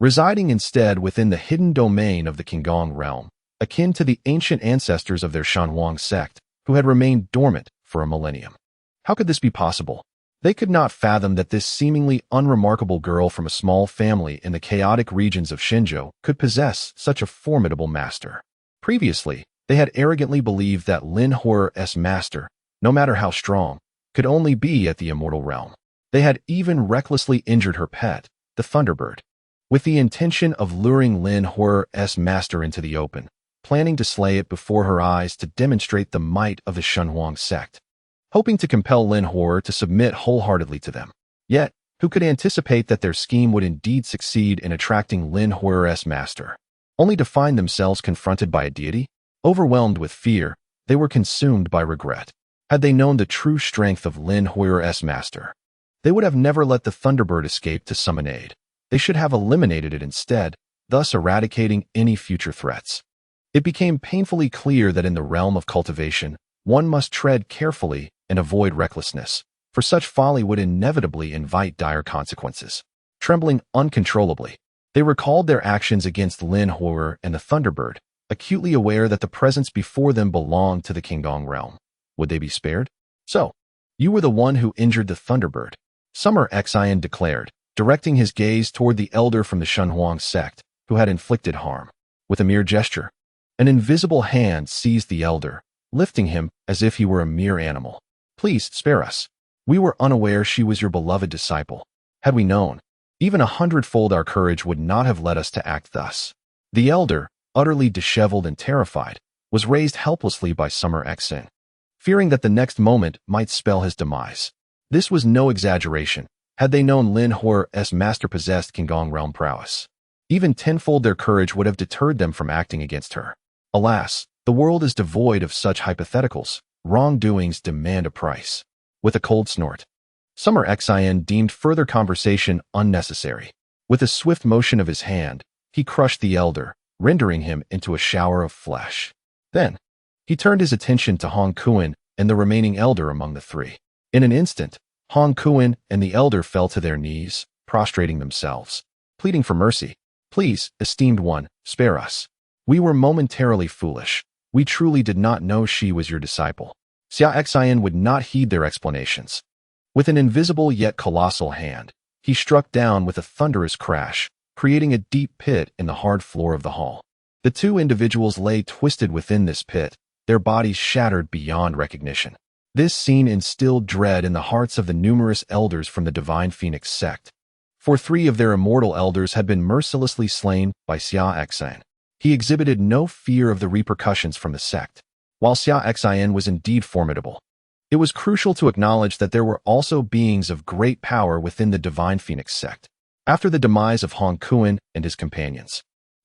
residing instead within the hidden domain of the Qinggong realm, akin to the ancient ancestors of their Shenhuang sect, who had remained dormant for a millennium. How could this be possible? They could not fathom that this seemingly unremarkable girl from a small family in the chaotic regions of Xinzhou could possess such a formidable master. Previously, they had arrogantly believed that Lin Hor's master, no matter how strong, could only be at the immortal realm. They had even recklessly injured her pet, the Thunderbird, with the intention of luring Lin Hor's master into the open, planning to slay it before her eyes to demonstrate the might of the Shenhuang sect, hoping to compel Lin Hor to submit wholeheartedly to them. Yet, who could anticipate that their scheme would indeed succeed in attracting Lin Hor's master, only to find themselves confronted by a deity? Overwhelmed with fear, they were consumed by regret. Had they known the true strength of Lin Hor's master, they would have never let the Thunderbird escape to summon aid. They should have eliminated it instead, thus eradicating any future threats. It became painfully clear that in the realm of cultivation, one must tread carefully and avoid recklessness, for such folly would inevitably invite dire consequences. Trembling uncontrollably, they recalled their actions against Lin Hor and the Thunderbird, acutely aware that the presence before them belonged to the Qinggong realm. Would they be spared? "So, you were the one who injured the Thunderbird," Summer Xian declared, directing his gaze toward the elder from the Shenhuang sect, who had inflicted harm. With a mere gesture, an invisible hand seized the elder, lifting him as if he were a mere animal. "Please spare us. We were unaware she was your beloved disciple. Had we known, even 100-fold our courage would not have led us to act thus." The elder, utterly disheveled and terrified, was raised helplessly by Summer Xin, fearing that the next moment might spell his demise. This was no exaggeration, had they known Lin Huo's master-possessed Qinggong realm prowess. Even tenfold their courage would have deterred them from acting against her. Alas, the world is devoid of such hypotheticals. Wrongdoings demand a price. With a cold snort, Summer Xia Xin deemed further conversation unnecessary. With a swift motion of his hand, he crushed the elder, rendering him into a shower of flesh. Then, he turned his attention to Hong Kuan and the remaining elder among the three. In an instant, Hong Kuan and the elder fell to their knees, prostrating themselves, pleading for mercy. Please, esteemed one, spare us. We were momentarily foolish. We truly did not know she was your disciple. Xia Xin would not heed their explanations. With an invisible yet colossal hand, he struck down with a thunderous crash, creating a deep pit in the hard floor of the hall. The two individuals lay twisted within this pit, their bodies shattered beyond recognition. This scene instilled dread in the hearts of the numerous elders from the Divine Phoenix Sect. For 3 of their immortal elders had been mercilessly slain by Xia Xin. He exhibited no fear of the repercussions from the sect. While Xia Xin was indeed formidable, it was crucial to acknowledge that there were also beings of great power within the Divine Phoenix Sect. After the demise of Hong Kuan and his companions,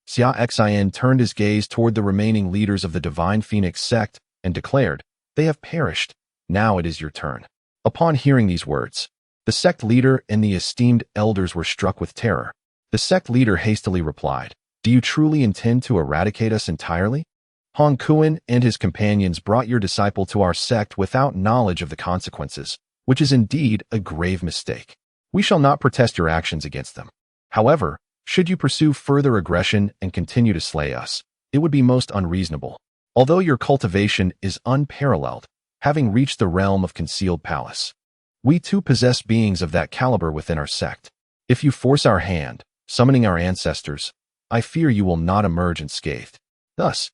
Xia Xin turned his gaze toward the remaining leaders of the Divine Phoenix Sect and declared, "They have perished. Now it is your turn." Upon hearing these words, the sect leader and the esteemed elders were struck with terror. The sect leader hastily replied, "Do you truly intend to eradicate us entirely? Hong Kuan and his companions brought your disciple to our sect without knowledge of the consequences, which is indeed a grave mistake. We shall not protest your actions against them. However, should you pursue further aggression and continue to slay us, it would be most unreasonable. Although your cultivation is unparalleled, having reached the realm of concealed palace, we too possess beings of that caliber within our sect. If you force our hand, summoning our ancestors, I fear you will not emerge unscathed. Thus,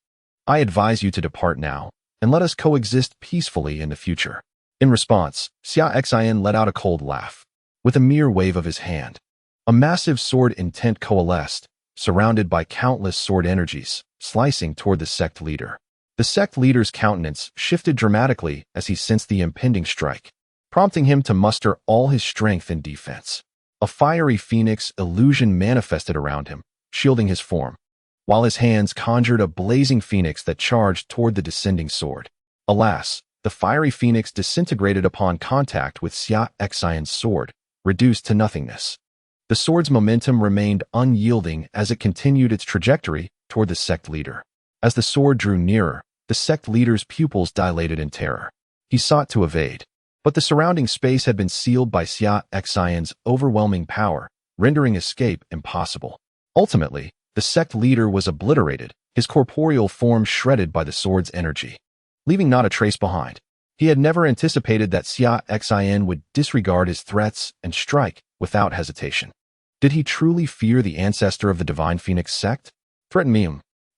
I advise you to depart now, and let us coexist peacefully in the future." In response, Xia Xin let out a cold laugh. With a mere wave of his hand, a massive sword intent coalesced, surrounded by countless sword energies, slicing toward the sect leader. The sect leader's countenance shifted dramatically as he sensed the impending strike, prompting him to muster all his strength in defense. A fiery phoenix illusion manifested around him, shielding his form, while his hands conjured a blazing phoenix that charged toward the descending sword. Alas, the fiery phoenix disintegrated upon contact with Xia Xin's sword, reduced to nothingness. The sword's momentum remained unyielding as it continued its trajectory toward the sect leader. As the sword drew nearer, the sect leader's pupils dilated in terror. He sought to evade, but the surrounding space had been sealed by Xia Xin's overwhelming power, rendering escape impossible. Ultimately, the sect leader was obliterated, his corporeal form shredded by the sword's energy, leaving not a trace behind. He had never anticipated that Xia Xin would disregard his threats and strike without hesitation. Did he truly fear the ancestor of the Divine Phoenix Sect? "Threaten me?"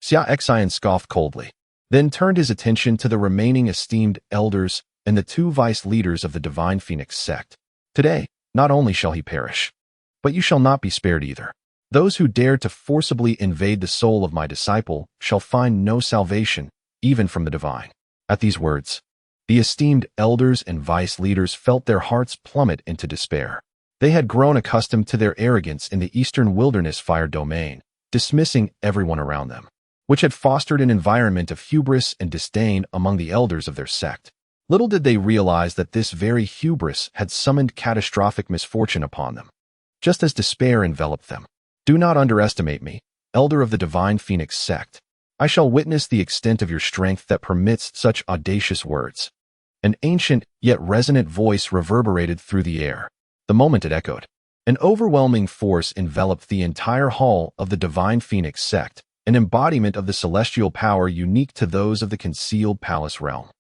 Xia Xin scoffed coldly, then turned his attention to the remaining esteemed elders and the 2 vice leaders of the Divine Phoenix Sect. "Today, not only shall he perish, but you shall not be spared either. Those who dare to forcibly invade the soul of my disciple shall find no salvation, even from the divine." At these words, the esteemed elders and vice leaders felt their hearts plummet into despair. They had grown accustomed to their arrogance in the eastern wilderness fire domain, dismissing everyone around them, which had fostered an environment of hubris and disdain among the elders of their sect. Little did they realize that this very hubris had summoned catastrophic misfortune upon them, just as despair enveloped them. "Do not underestimate me, elder of the Divine Phoenix Sect. I shall witness the extent of your strength that permits such audacious words." An ancient yet resonant voice reverberated through the air. The moment it echoed, an overwhelming force enveloped the entire hall of the Divine Phoenix Sect, an embodiment of the celestial power unique to those of the concealed palace realm.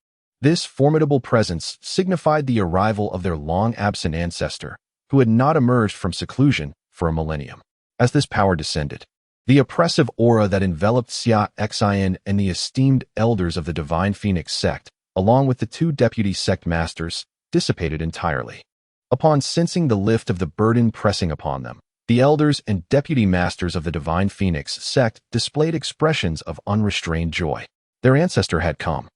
This formidable presence signified the arrival of their long-absent ancestor, who had not emerged from seclusion for a millennium. As this power descended, the oppressive aura that enveloped Xia Xin and the esteemed elders of the Divine Phoenix Sect, along with the 2 deputy sect masters, dissipated entirely. Upon sensing the lift of the burden pressing upon them, the elders and deputy masters of the Divine Phoenix Sect displayed expressions of unrestrained joy. Their ancestor had come.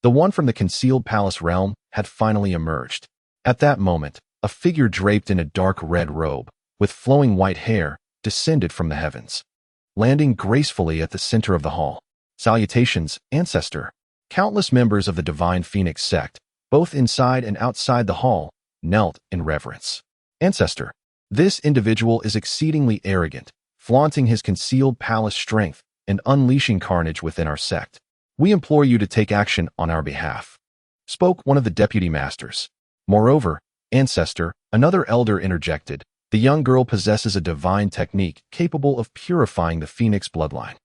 The one from the concealed palace realm had finally emerged. At that moment, A figure draped in a dark red robe, with flowing white hair, descended from the heavens, landing gracefully at the center of the hall. Salutations, Ancestor. Countless members of the Divine Phoenix Sect, both inside and outside the hall, knelt in reverence. Ancestor. This individual is exceedingly arrogant, flaunting his concealed palace strength and unleashing carnage within our sect. We implore you to take action on our behalf, spoke one of the deputy masters. Moreover, Ancestor, another elder interjected, the young girl possesses a divine technique capable of purifying the Phoenix bloodline.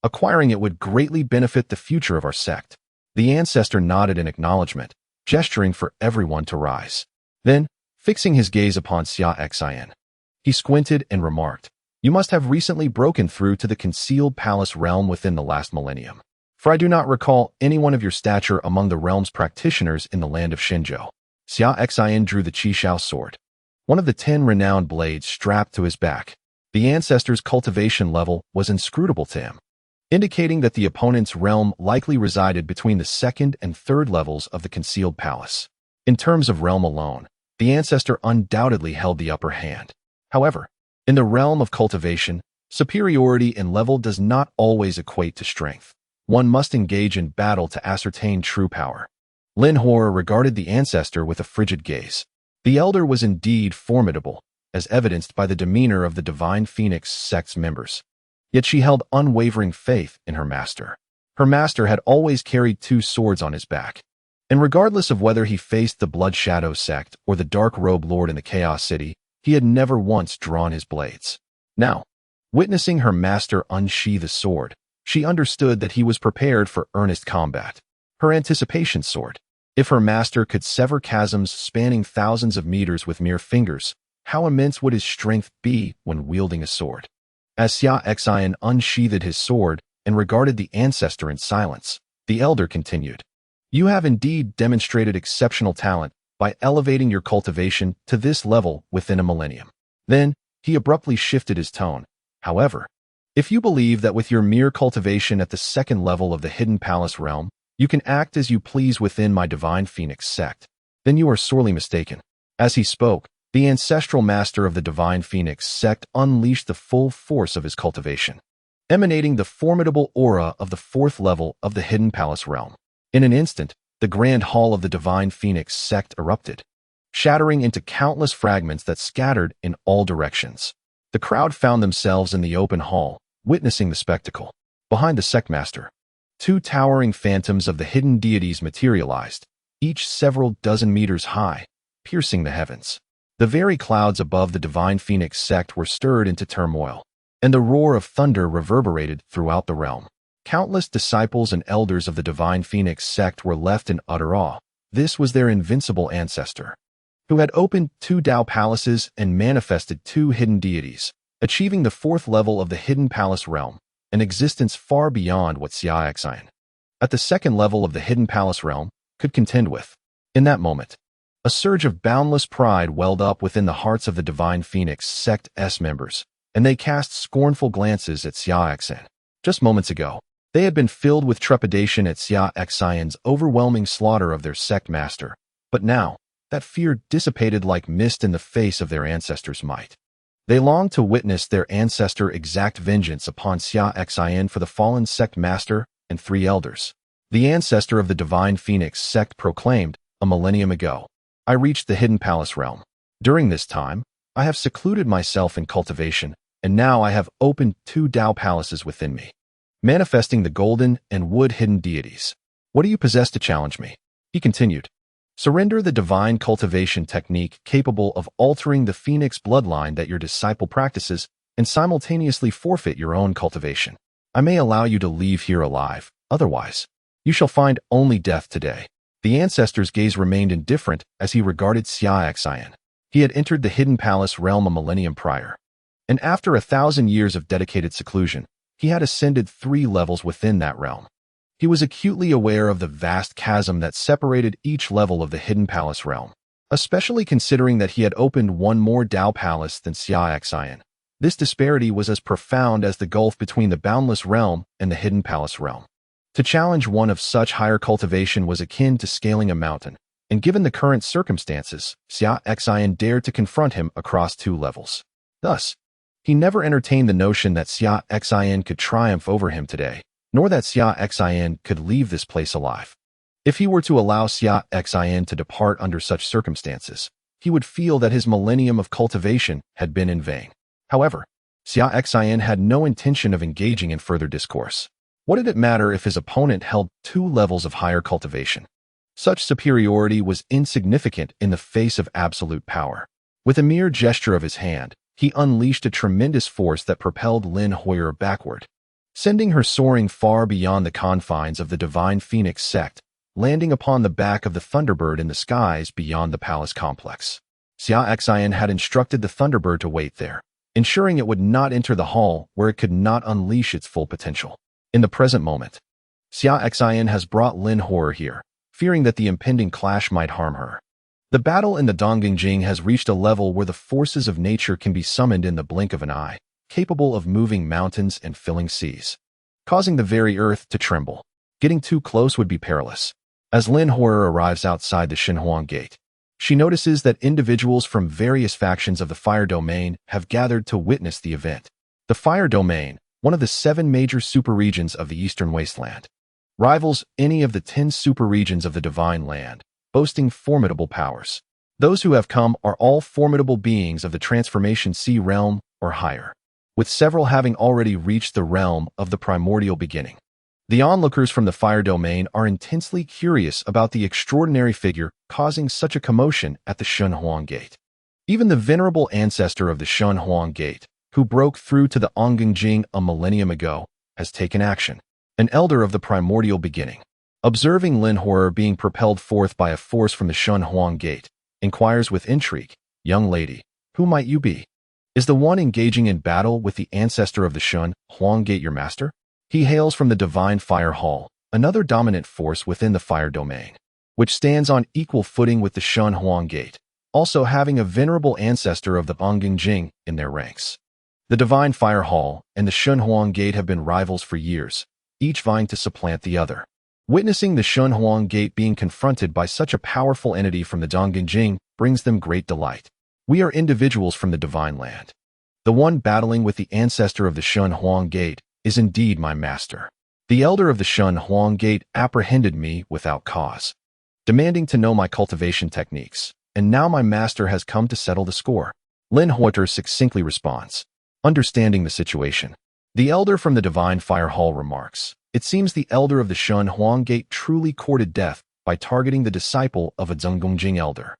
Acquiring it would greatly benefit the future of our sect. The Ancestor nodded in acknowledgement, gesturing for everyone to rise. Then, fixing his gaze upon Xia Xin, he squinted and remarked, "You must have recently broken through to the concealed palace realm within the last millennium. For I do not recall anyone of your stature among the realm's practitioners in the land of Xinzhou." Xia Xin drew the Qishao sword, one of the 10 renowned blades strapped to his back. The Ancestor's cultivation level was inscrutable to him, indicating that the opponent's realm likely resided between the 2nd and 3rd levels of the concealed palace. In terms of realm alone, the Ancestor undoubtedly held the upper hand. However, in the realm of cultivation, superiority in level does not always equate to strength. One must engage in battle to ascertain true power. Lin Hor regarded the Ancestor with a frigid gaze. The elder was indeed formidable, as evidenced by the demeanor of the Divine Phoenix Sect's members. Yet she held unwavering faith in her master. Her master had always carried 2 swords on his back, and regardless of whether he faced the Blood Shadow Sect or the Dark Robe Lord in the Chaos City, he had never once drawn his blades. Now, witnessing her master unsheath a sword, she understood that he was prepared for earnest combat. Her anticipation soared. If her master could sever chasms spanning thousands of meters with mere fingers, how immense would his strength be when wielding a sword? As Xia Xin unsheathed his sword and regarded the Ancestor in silence, the elder continued, "You have indeed demonstrated exceptional talent by elevating your cultivation to this level within a millennium." Then, he abruptly shifted his tone. "However, if you believe that with your mere cultivation at the 2nd level of the Hidden Palace realm, you can act as you please within my Divine Phoenix Sect, then you are sorely mistaken." As he spoke, the ancestral master of the Divine Phoenix Sect unleashed the full force of his cultivation, emanating the formidable aura of the 4th level of the Hidden Palace realm. In an instant, the grand hall of the Divine Phoenix Sect erupted, shattering into countless fragments that scattered in all directions. The crowd found themselves in the open hall, witnessing the spectacle. Behind the sect master, 2 towering phantoms of the hidden deities materialized, each several dozen meters high, piercing the heavens. The very clouds above the Divine Phoenix Sect were stirred into turmoil, and the roar of thunder reverberated throughout the realm. Countless disciples and elders of the Divine Phoenix Sect were left in utter awe. This was their invincible ancestor, who had opened 2 Dao palaces and manifested 2 hidden deities, achieving the 4th level of the Hidden Palace realm, an existence far beyond what Xia Xin, at the 2nd level of the Hidden Palace realm, could contend with. In that moment, a surge of boundless pride welled up within the hearts of the Divine Phoenix Sect's members, and they cast scornful glances at Xia Xin. Just moments ago, they had been filled with trepidation at Xia Xin's overwhelming slaughter of their sect master, but now, that fear dissipated like mist in the face of their ancestor's might. They longed to witness their ancestor exact vengeance upon Xia Xin for the fallen sect master and 3 elders. The ancestor of the Divine Phoenix Sect proclaimed, a millennium ago, "I reached the Hidden Palace realm. During this time, I have secluded myself in cultivation, and now I have opened 2 Dao palaces within me, manifesting the golden and wood hidden deities. What do you possess to challenge me?" He continued, "Surrender the divine cultivation technique capable of altering the Phoenix bloodline that your disciple practices and simultaneously forfeit your own cultivation. I may allow you to leave here alive, otherwise, you shall find only death today." The ancestor's gaze remained indifferent as he regarded Xia Xin. He had entered the Hidden Palace realm a millennium prior, and after 1,000 years of dedicated seclusion, he had ascended 3 levels within that realm. He was acutely aware of the vast chasm that separated each level of the Hidden Palace realm, especially considering that he had opened 1 more Dao palace than Xia Xin. This disparity was as profound as the gulf between the Boundless Realm and the Hidden Palace realm. To challenge one of such higher cultivation was akin to scaling a mountain, and given the current circumstances, Xia Xin dared to confront him across 2 levels. Thus, he never entertained the notion that Xia Xin could triumph over him today, nor that Xia Xin could leave this place alive. If he were to allow Xia Xin to depart under such circumstances, he would feel that his millennium of cultivation had been in vain. However, Xia Xin had no intention of engaging in further discourse. What did it matter if his opponent held 2 levels of higher cultivation? Such superiority was insignificant in the face of absolute power. With a mere gesture of his hand, he unleashed a tremendous force that propelled Lin Hoyer backward, sending her soaring far beyond the confines of the Divine Phoenix Sect, landing upon the back of the Thunderbird in the skies beyond the palace complex. Xia Xin had instructed the Thunderbird to wait there, ensuring it would not enter the hall where it could not unleash its full potential. In the present moment, Xia Xin has brought Lin Hoyer here, fearing that the impending clash might harm her. The battle in the Dongjing has reached a level where the forces of nature can be summoned in the blink of an eye, capable of moving mountains and filling seas, causing the very earth to tremble. Getting too close would be perilous. As Lin Hoyer arrives outside the Xinhuang Gate, she notices that individuals from various factions of the Fire Domain have gathered to witness the event. The Fire Domain, one of the 7 major superregions of the Eastern Wasteland, rivals any of the 10 superregions of the Divine Land, boasting formidable powers. Those who have come are all formidable beings of the Transformation Sea realm or higher, with several having already reached the realm of the primordial beginning. The onlookers from the Fire Domain are intensely curious about the extraordinary figure causing such a commotion at the Xinhuang Gate. Even the venerable ancestor of the Xinhuang Gate, who broke through to the Ongjing a millennium ago, has taken action. An elder of the primordial beginning, observing Lin Hoyer being propelled forth by a force from the Xinhuang Gate, inquires with intrigue, "Young lady, who might you be? Is the one engaging in battle with the ancestor of the Xinhuang Gate your master?" He hails from the Divine Fire Hall, another dominant force within the Fire Domain, which stands on equal footing with the Xinhuang Gate, also having a venerable ancestor of the Ongjing in their ranks. The Divine Fire Hall and the Xinhuang Gate have been rivals for years, each vying to supplant the other. Witnessing the Xinhuang Gate being confronted by such a powerful entity from the Dongjing brings them great delight. We are individuals from the Divine Land. The one battling with the ancestor of the Xinhuang Gate is indeed my master. The elder of the Xinhuang Gate apprehended me without cause, demanding to know my cultivation techniques, and now my master has come to settle the score. Lin Hoyer succinctly responds, understanding the situation. The elder from the Divine Fire Hall remarks, "It seems the elder of the Xinhuang Gate truly courted death by targeting the disciple of a Dongjing elder."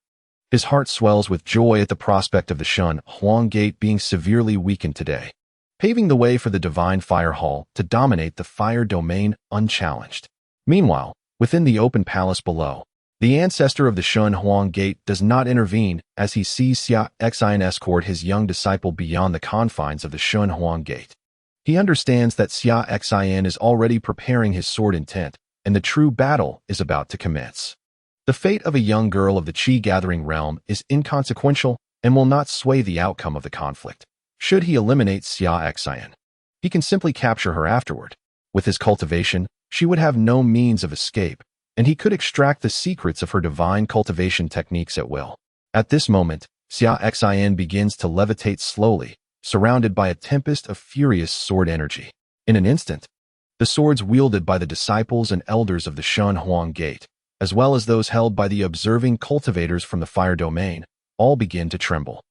His heart swells with joy at the prospect of the Xinhuang Gate being severely weakened today, paving the way for the Divine Fire Hall to dominate the Fire Domain unchallenged. Meanwhile, within the open palace below, the ancestor of the Xinhuang Gate does not intervene as he sees Xia Xin escort his young disciple beyond the confines of the Xinhuang Gate. He understands that Xia Xin is already preparing his sword intent, and the true battle is about to commence. The fate of a young girl of the Qi-gathering realm is inconsequential and will not sway the outcome of the conflict. Should he eliminate Xia Xin, he can simply capture her afterward. With his cultivation, she would have no means of escape, and he could extract the secrets of her divine cultivation techniques at will. At this moment, Xia Xin begins to levitate slowly, surrounded by a tempest of furious sword energy. In an instant, the swords wielded by the disciples and elders of the Xinhuang Gate, as well as those held by the observing cultivators from the Fire Domain, all begin to tremble.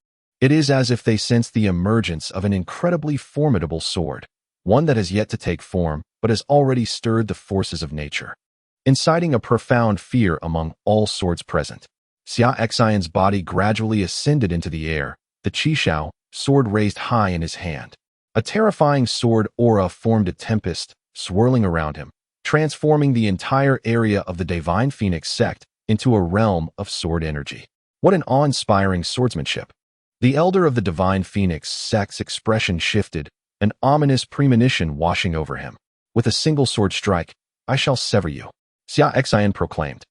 It is as if they sense the emergence of an incredibly formidable sword, one that has yet to take form but has already stirred the forces of nature, inciting a profound fear among all swords present. Xia Xion's body gradually ascended into the air, the Qishao sword raised high in his hand. A terrifying sword aura formed a tempest, swirling around him, transforming the entire area of the Divine Phoenix Sect into a realm of sword energy. What an awe-inspiring swordsmanship! The elder of the Divine Phoenix Sect's expression shifted, an ominous premonition washing over him. With a single sword strike, "I shall sever you," Xia Xian proclaimed,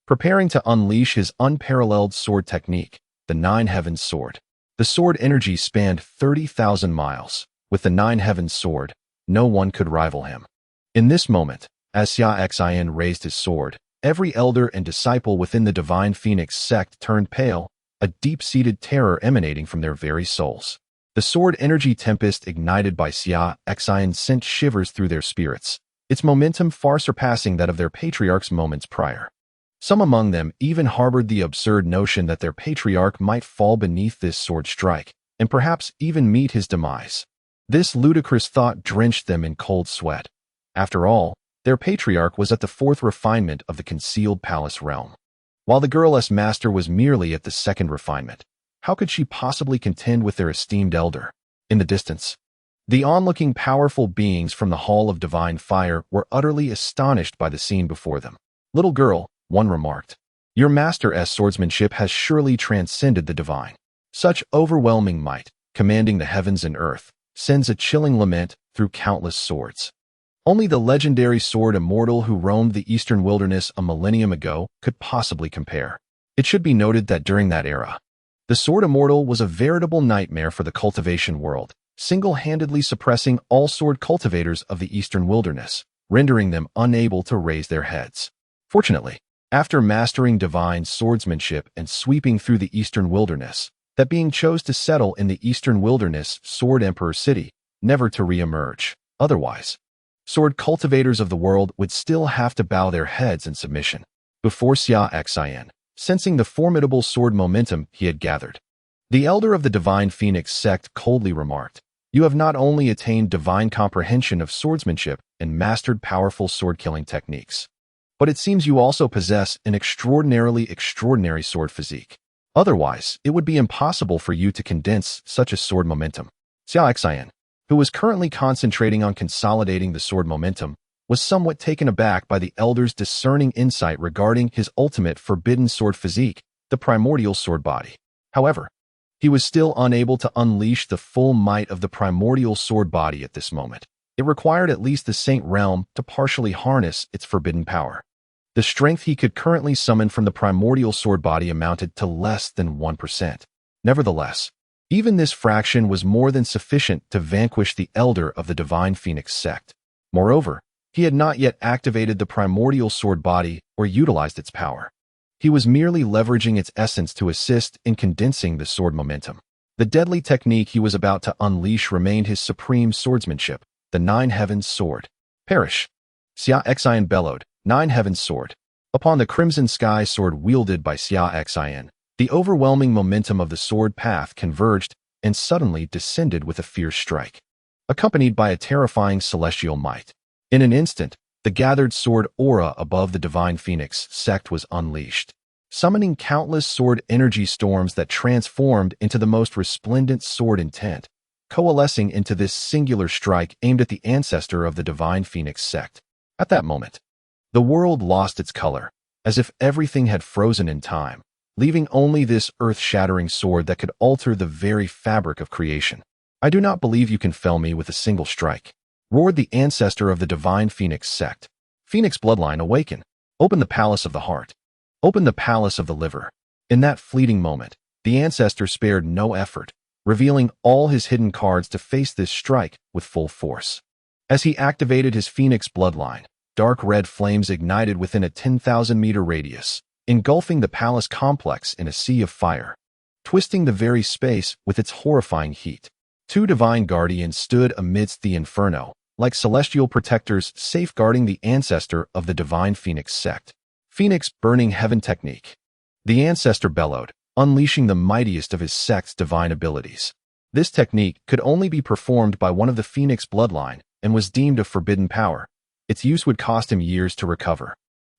preparing to unleash his unparalleled sword technique, the Nine Heavens Sword. The sword energy spanned 30,000 miles. With the Nine Heavens Sword, no one could rival him. In this moment, as Xia Xian raised his sword, Every elder and disciple within the Divine Phoenix sect turned pale, a deep-seated terror emanating from their very souls. The sword energy tempest ignited by Xia Xin sent shivers through their spirits, its momentum far surpassing that of their patriarchs moments prior. Some among them even harbored the absurd notion that their patriarch might fall beneath this sword strike, and perhaps even meet his demise. This ludicrous thought drenched them in cold sweat. After all, their patriarch was at the fourth refinement of the concealed palace realm, while the girl's master was merely at the second refinement. How could she possibly contend with their esteemed elder? In the distance, the onlooking powerful beings from the Hall of Divine Fire were utterly astonished by the scene before them. "Little girl," one remarked, "your master's swordsmanship has surely transcended the divine. Such overwhelming might, commanding the heavens and earth, sends a chilling lament through countless swords. Only the legendary sword immortal who roamed the eastern wilderness a millennium ago could possibly compare." It should be noted that during that era, the sword immortal was a veritable nightmare for the cultivation world, single-handedly suppressing all sword cultivators of the eastern wilderness, rendering them unable to raise their heads. Fortunately, after mastering divine swordsmanship and sweeping through the eastern wilderness, that being chose to settle in the eastern wilderness Sword Emperor City, never to re-emerge. Otherwise, sword cultivators of the world would still have to bow their heads in submission before Xia Xin, sensing the formidable sword momentum he had gathered. The elder of the Divine Phoenix sect coldly remarked, "You have not only attained divine comprehension of swordsmanship and mastered powerful sword-killing techniques, but it seems you also possess an extraordinary sword physique. Otherwise, it would be impossible for you to condense such a sword momentum." Xia Xin, who was currently concentrating on consolidating the sword momentum, was somewhat taken aback by the elder's discerning insight regarding his ultimate forbidden sword physique, the Primordial Sword Body. However, he was still unable to unleash the full might of the Primordial Sword Body at this moment. It required at least the Saint Realm to partially harness its forbidden power. The strength he could currently summon from the Primordial Sword Body amounted to less than 1%. Nevertheless, even this fraction was more than sufficient to vanquish the elder of the Divine Phoenix sect. Moreover, he had not yet activated the Primordial Sword Body or utilized its power. He was merely leveraging its essence to assist in condensing the sword momentum. The deadly technique he was about to unleash remained his supreme swordsmanship, the Nine Heavens Sword. "Perish!" Xia Xin bellowed, "Nine Heavens Sword." Upon the crimson sky sword wielded by Xia Xin, the overwhelming momentum of the sword path converged and suddenly descended with a fierce strike, accompanied by a terrifying celestial might. In an instant, the gathered sword aura above the Divine Phoenix sect was unleashed, summoning countless sword energy storms that transformed into the most resplendent sword intent, coalescing into this singular strike aimed at the ancestor of the Divine Phoenix sect. At that moment, the world lost its color, as if everything had frozen in time, leaving only this earth-shattering sword that could alter the very fabric of creation. "I do not believe you can fell me with a single strike," roared the ancestor of the Divine Phoenix sect. "Phoenix bloodline, awaken! Open the palace of the heart! Open the palace of the liver!" In that fleeting moment, the ancestor spared no effort, revealing all his hidden cards to face this strike with full force. As he activated his Phoenix bloodline, dark red flames ignited within a 10,000-meter radius, engulfing the palace complex in a sea of fire, twisting the very space with its horrifying heat. Two divine guardians stood amidst the inferno, like celestial protectors safeguarding the ancestor of the Divine Phoenix sect. "Phoenix Burning Heaven Technique." The ancestor bellowed, unleashing the mightiest of his sect's divine abilities. This technique could only be performed by one of the Phoenix bloodline and was deemed of forbidden power. Its use would cost him years to recover,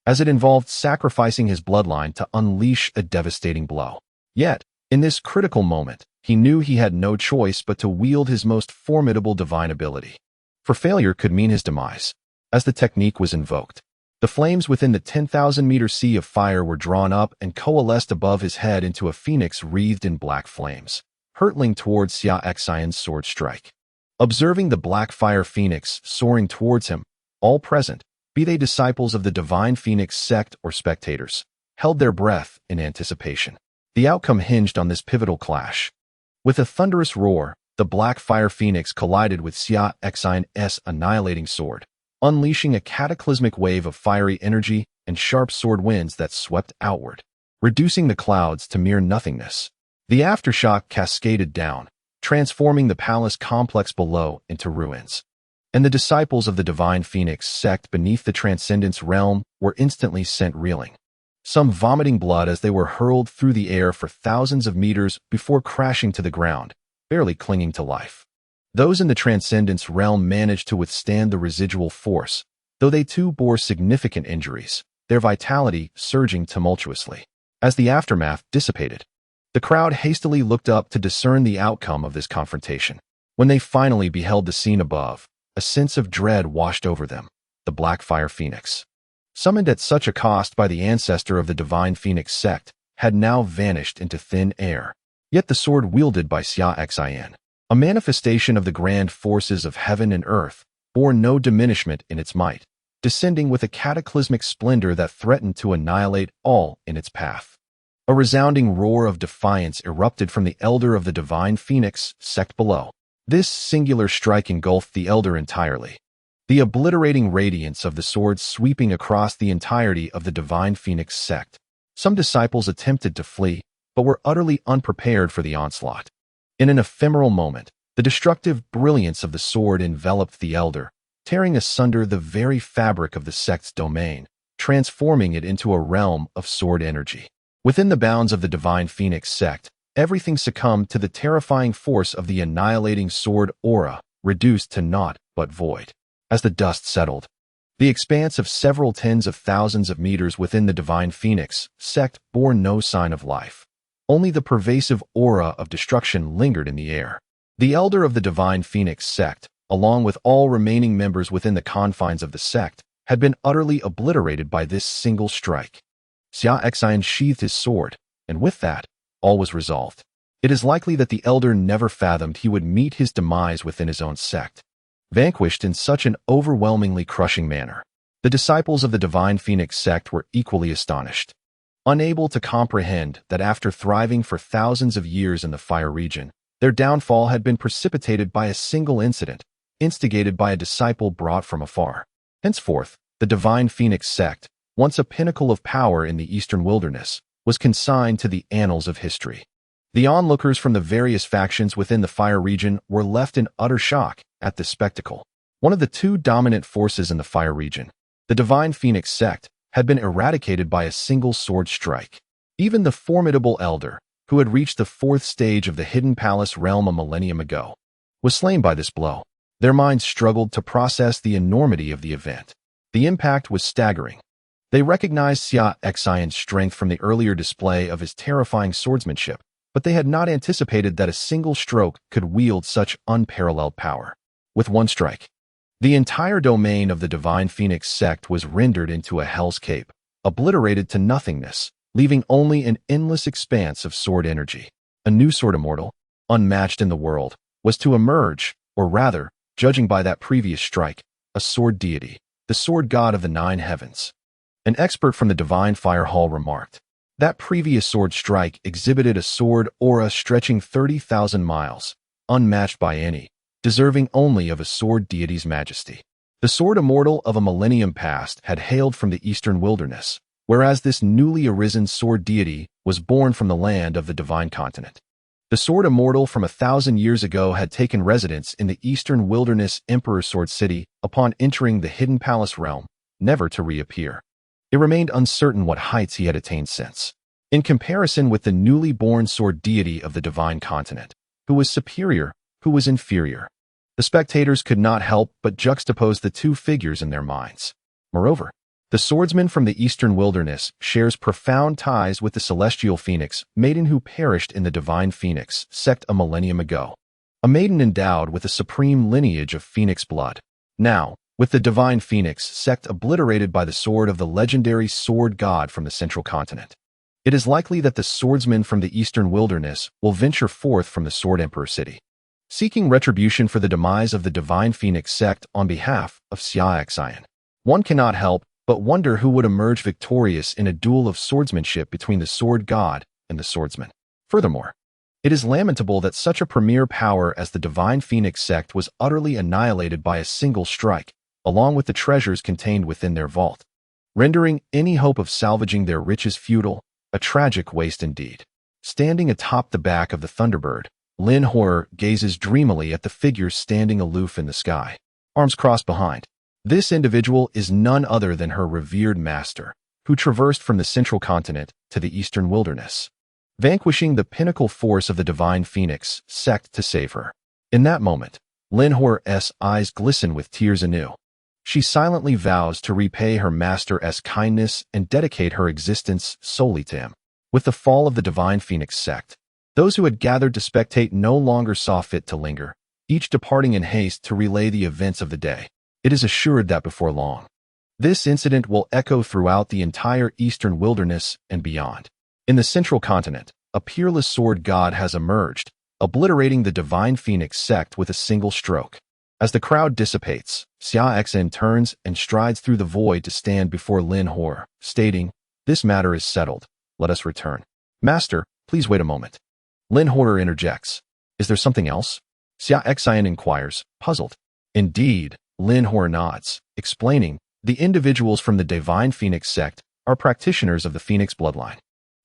as it involved sacrificing his bloodline to unleash a devastating blow. Yet, in this critical moment, he knew he had no choice but to wield his most formidable divine ability. For failure could mean his demise. As the technique was invoked, the flames within the 10,000-meter sea of fire were drawn up and coalesced above his head into a phoenix wreathed in black flames, hurtling towards Xia Xin's sword strike. Observing the black fire phoenix soaring towards him, all present, be they disciples of the Divine Phoenix sect or spectators, held their breath in anticipation. The outcome hinged on this pivotal clash. With a thunderous roar, the black fire phoenix collided with Xia Xin's annihilating sword, unleashing a cataclysmic wave of fiery energy and sharp sword winds that swept outward, reducing the clouds to mere nothingness. The aftershock cascaded down, transforming the palace complex below into ruins. And the disciples of the Divine Phoenix Sect beneath the Transcendence realm were instantly sent reeling, some vomiting blood as they were hurled through the air for thousands of meters before crashing to the ground, barely clinging to life. Those in the Transcendence realm managed to withstand the residual force, though they too bore significant injuries, their vitality surging tumultuously. As the aftermath dissipated, the crowd hastily looked up to discern the outcome of this confrontation. When they finally beheld the scene above, a sense of dread washed over them. The Black Fire Phoenix, summoned at such a cost by the ancestor of the Divine Phoenix Sect, had now vanished into thin air. Yet the sword wielded by Xia Xin, a manifestation of the grand forces of heaven and earth, bore no diminishment in its might, descending with a cataclysmic splendor that threatened to annihilate all in its path. A resounding roar of defiance erupted from the elder of the Divine Phoenix Sect below. This singular strike engulfed the elder entirely, the obliterating radiance of the sword sweeping across the entirety of the Divine Phoenix Sect. Some disciples attempted to flee, but were utterly unprepared for the onslaught. In an ephemeral moment, the destructive brilliance of the sword enveloped the elder, tearing asunder the very fabric of the sect's domain, transforming it into a realm of sword energy. Within the bounds of the Divine Phoenix Sect, everything succumbed to the terrifying force of the annihilating sword aura, reduced to naught but void. As the dust settled, the expanse of several tens of thousands of meters within the Divine Phoenix Sect bore no sign of life. Only the pervasive aura of destruction lingered in the air. The elder of the Divine Phoenix Sect, along with all remaining members within the confines of the sect, had been utterly obliterated by this single strike. Xia Xin sheathed his sword, and with that, all was resolved. It is likely that the elder never fathomed he would meet his demise within his own sect, vanquished in such an overwhelmingly crushing manner. The disciples of the Divine Phoenix Sect were equally astonished, unable to comprehend that after thriving for thousands of years in the Fire region, their downfall had been precipitated by a single incident, instigated by a disciple brought from afar. Henceforth, the Divine Phoenix Sect, once a pinnacle of power in the eastern wilderness, was consigned to the annals of history. The onlookers from the various factions within the Fire region were left in utter shock at this spectacle. One of the two dominant forces in the Fire region, the Divine Phoenix Sect, had been eradicated by a single sword strike. Even the formidable elder, who had reached the fourth stage of the Hidden Palace realm a millennium ago, was slain by this blow. Their minds struggled to process the enormity of the event. The impact was staggering. They recognized Xia Xin's strength from the earlier display of his terrifying swordsmanship, but they had not anticipated that a single stroke could wield such unparalleled power. With one strike, the entire domain of the Divine Phoenix Sect was rendered into a hell's cape, obliterated to nothingness, leaving only an endless expanse of sword energy. A new sword immortal, unmatched in the world, was to emerge, or rather, judging by that previous strike, a sword deity, the sword god of the nine heavens. An expert from the Divine Fire Hall remarked, that previous sword strike exhibited a sword aura stretching 30,000 miles, unmatched by any, deserving only of a sword deity's majesty. The sword immortal of a millennium past had hailed from the eastern wilderness, whereas this newly arisen sword deity was born from the land of the divine continent. The sword immortal from 1,000 years ago had taken residence in the eastern wilderness Emperor Sword City upon entering the Hidden Palace realm, never to reappear. It remained uncertain what heights he had attained since. In comparison with the newly born sword deity of the divine continent, who was superior, who was inferior, the spectators could not help but juxtapose the two figures in their minds. Moreover, the swordsman from the eastern wilderness shares profound ties with the celestial phoenix, maiden who perished in the Divine Phoenix Sect a millennium ago. A maiden endowed with a supreme lineage of phoenix blood. Now, with the Divine Phoenix Sect obliterated by the sword of the legendary sword god from the central continent, it is likely that the swordsman from the eastern wilderness will venture forth from the Sword Emperor City, seeking retribution for the demise of the Divine Phoenix Sect on behalf of Xia Xin. One cannot help but wonder who would emerge victorious in a duel of swordsmanship between the sword god and the swordsman. Furthermore, it is lamentable that such a premier power as the Divine Phoenix Sect was utterly annihilated by a single strike, along with the treasures contained within their vault, rendering any hope of salvaging their riches futile, a tragic waste indeed. Standing atop the back of the Thunderbird, Lin Horror gazes dreamily at the figure standing aloof in the sky, arms crossed behind. This individual is none other than her revered master, who traversed from the central continent to the eastern wilderness, vanquishing the pinnacle force of the Divine Phoenix Sect to save her. In that moment, Lin Horror's eyes glisten with tears anew. She silently vows to repay her master's kindness and dedicate her existence solely to him. With the fall of the Divine Phoenix Sect, those who had gathered to spectate no longer saw fit to linger, each departing in haste to relay the events of the day. It is assured that before long, this incident will echo throughout the entire eastern wilderness and beyond. In the central continent, a peerless sword god has emerged, obliterating the Divine Phoenix Sect with a single stroke. As the crowd dissipates, Xia Xin turns and strides through the void to stand before Lin Horror, stating, "This matter is settled. Let us return." "Master, please wait a moment." Lin Horror interjects. "Is there something else?" Xia Xin inquires, puzzled. "Indeed," Lin Horror nods, explaining, "the individuals from the Divine Phoenix Sect are practitioners of the Phoenix bloodline,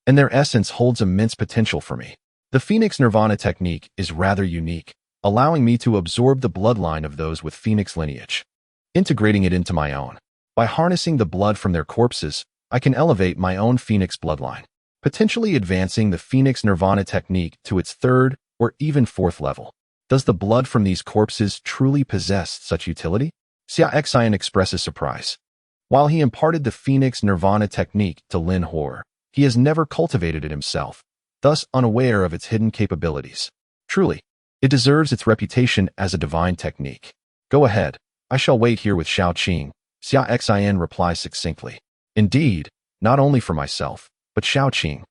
and their essence holds immense potential for me. The Phoenix Nirvana technique is rather unique, allowing me to absorb the bloodline of those with Phoenix lineage, integrating it into my own. By harnessing the blood from their corpses, I can elevate my own Phoenix bloodline, potentially advancing the Phoenix Nirvana technique to its third or even fourth level. Does the blood from these corpses truly possess such utility?" Xia Xin expresses surprise. While he imparted the Phoenix Nirvana technique to Lin Horror, he has never cultivated it himself, thus unaware of its hidden capabilities. Truly, it deserves its reputation as a divine technique. "Go ahead, I shall wait here with Xiao Qing," Xia Xin replies succinctly. "Indeed, not only for myself, but Xiao Qing,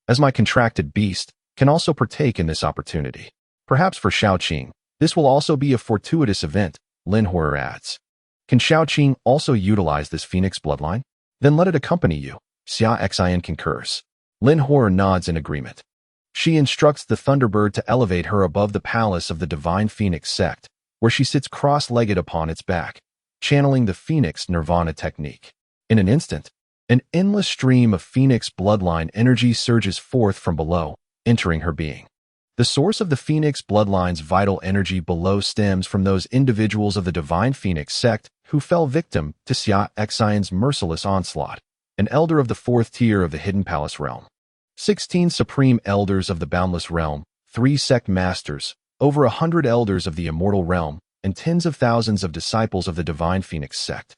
as my contracted beast, can also partake in this opportunity. Perhaps for Xiao Qing, this will also be a fortuitous event," Lin Horror adds. "Can Xiao Qing also utilize this Phoenix bloodline? Then let it accompany you," Xia Xin concurs. Lin Horror nods in agreement. She instructs the Thunderbird to elevate her above the palace of the Divine Phoenix Sect, where she sits cross-legged upon its back, channeling the Phoenix Nirvana technique. In an instant, an endless stream of Phoenix bloodline energy surges forth from below, entering her being. The source of the Phoenix bloodline's vital energy below stems from those individuals of the Divine Phoenix Sect who fell victim to Xia Xin's merciless onslaught, an elder of the fourth tier of the Hidden Palace realm, 16 supreme elders of the Boundless realm, 3 sect masters, over 100 elders of the Immortal realm, and tens of thousands of disciples of the Divine Phoenix Sect.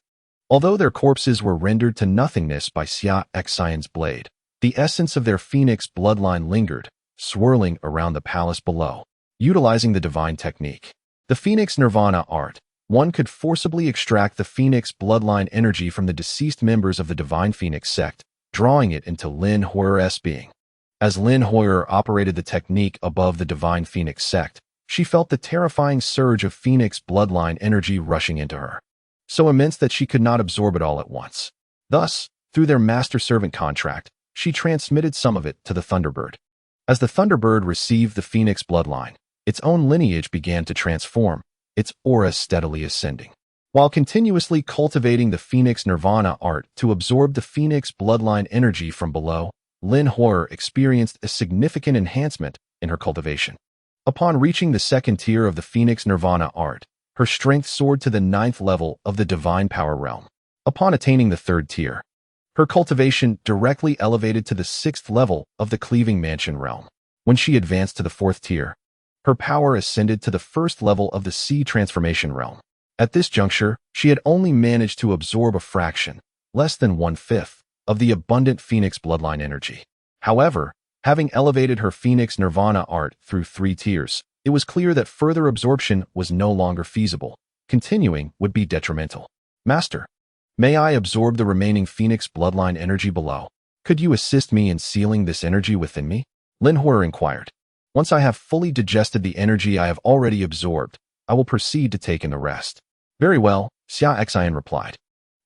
Although their corpses were rendered to nothingness by Xia Xin's blade, the essence of their Phoenix bloodline lingered, swirling around the palace below. Utilizing the divine technique, the Phoenix Nirvana art, one could forcibly extract the Phoenix bloodline energy from the deceased members of the Divine Phoenix Sect, drawing it into Lin Horror's being. As Lin Horror operated the technique above the Divine Phoenix Sect, she felt the terrifying surge of Phoenix bloodline energy rushing into her, so immense that she could not absorb it all at once. Thus, through their master-servant contract, she transmitted some of it to the Thunderbird. As the Thunderbird received the Phoenix bloodline, its own lineage began to transform, its aura steadily ascending. While continuously cultivating the Phoenix Nirvana art to absorb the Phoenix bloodline energy from below, Lin Horror experienced a significant enhancement in her cultivation. Upon reaching the second tier of the Phoenix Nirvana art, her strength soared to the 9th level of the Divine Power realm. Upon attaining the 3rd tier, her cultivation directly elevated to the 6th level of the Cleaving Mansion realm. When she advanced to the 4th tier, her power ascended to the 1st level of the Sea Transformation realm. At this juncture, she had only managed to absorb a fraction, less than 1/5, of the abundant Phoenix bloodline energy. However, having elevated her Phoenix Nirvana art through 3 tiers, it was clear that further absorption was no longer feasible. Continuing would be detrimental. "Master, may I absorb the remaining Phoenix bloodline energy below? Could you assist me in sealing this energy within me?" Lin Horror inquired. "Once I have fully digested the energy I have already absorbed, I will proceed to take in the rest." "Very well," Xia Xin replied,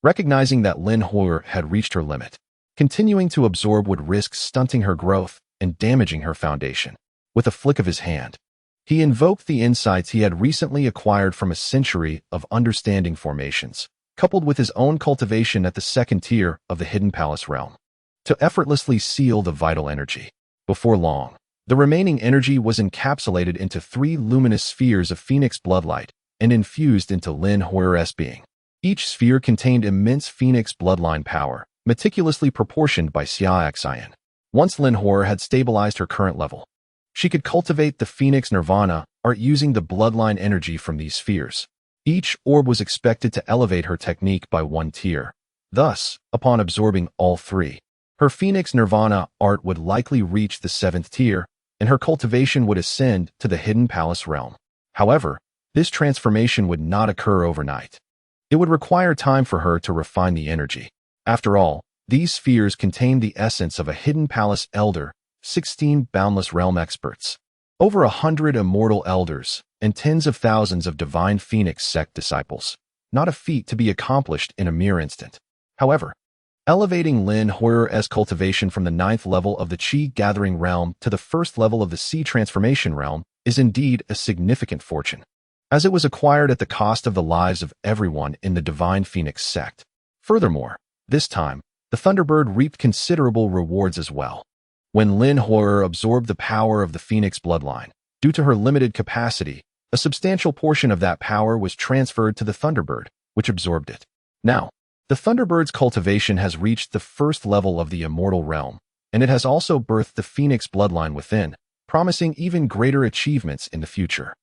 recognizing that Lin Horror had reached her limit. Continuing to absorb would risk stunting her growth and damaging her foundation. With a flick of his hand, he invoked the insights he had recently acquired from a century of understanding formations, coupled with his own cultivation at the second tier of the Hidden Palace realm, to effortlessly seal the vital energy. Before long, the remaining energy was encapsulated into 3 luminous spheres of Phoenix bloodlight and infused into Lin Huer's being. Each sphere contained immense Phoenix bloodline power, meticulously proportioned by Xia Xin. Once Lin Huer had stabilized her current level, she could cultivate the Phoenix Nirvana art using the bloodline energy from these spheres. Each orb was expected to elevate her technique by 1 tier. Thus, upon absorbing all 3, her Phoenix Nirvana art would likely reach the 7th tier, and her cultivation would ascend to the Hidden Palace realm. However, this transformation would not occur overnight. It would require time for her to refine the energy. After all, these spheres contain the essence of a Hidden Palace elder, 16 boundless realm experts, over 100 immortal elders, and tens of thousands of divine Phoenix Sect disciples. Not a feat to be accomplished in a mere instant. However, elevating Lin Huer's cultivation from the 9th level of the Qi Gathering realm to the 1st level of the Sea Transformation realm is indeed a significant fortune, as it was acquired at the cost of the lives of everyone in the Divine Phoenix Sect. Furthermore, this time, the Thunderbird reaped considerable rewards as well. When Lin Huer absorbed the power of the Phoenix bloodline, due to her limited capacity, a substantial portion of that power was transferred to the Thunderbird, which absorbed it. Now, the Thunderbird's cultivation has reached the 1st level of the immortal realm, and it has also birthed the Phoenix bloodline within, promising even greater achievements in the future.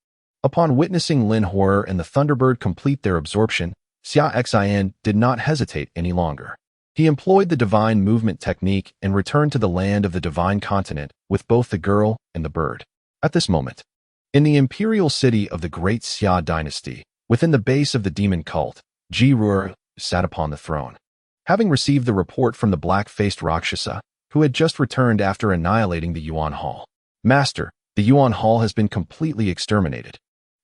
Upon witnessing Lin Huer and the Thunderbird complete their absorption, Xia Xin did not hesitate any longer. He employed the divine movement technique and returned to the land of the divine continent with both the girl and the bird. At this moment, in the imperial city of the great Xia dynasty, within the base of the demon cult, Ji Ruer sat upon the throne. Having received the report from the black-faced Rakshasa, who had just returned after annihilating the Yuan Hall. Master, the Yuan Hall has been completely exterminated.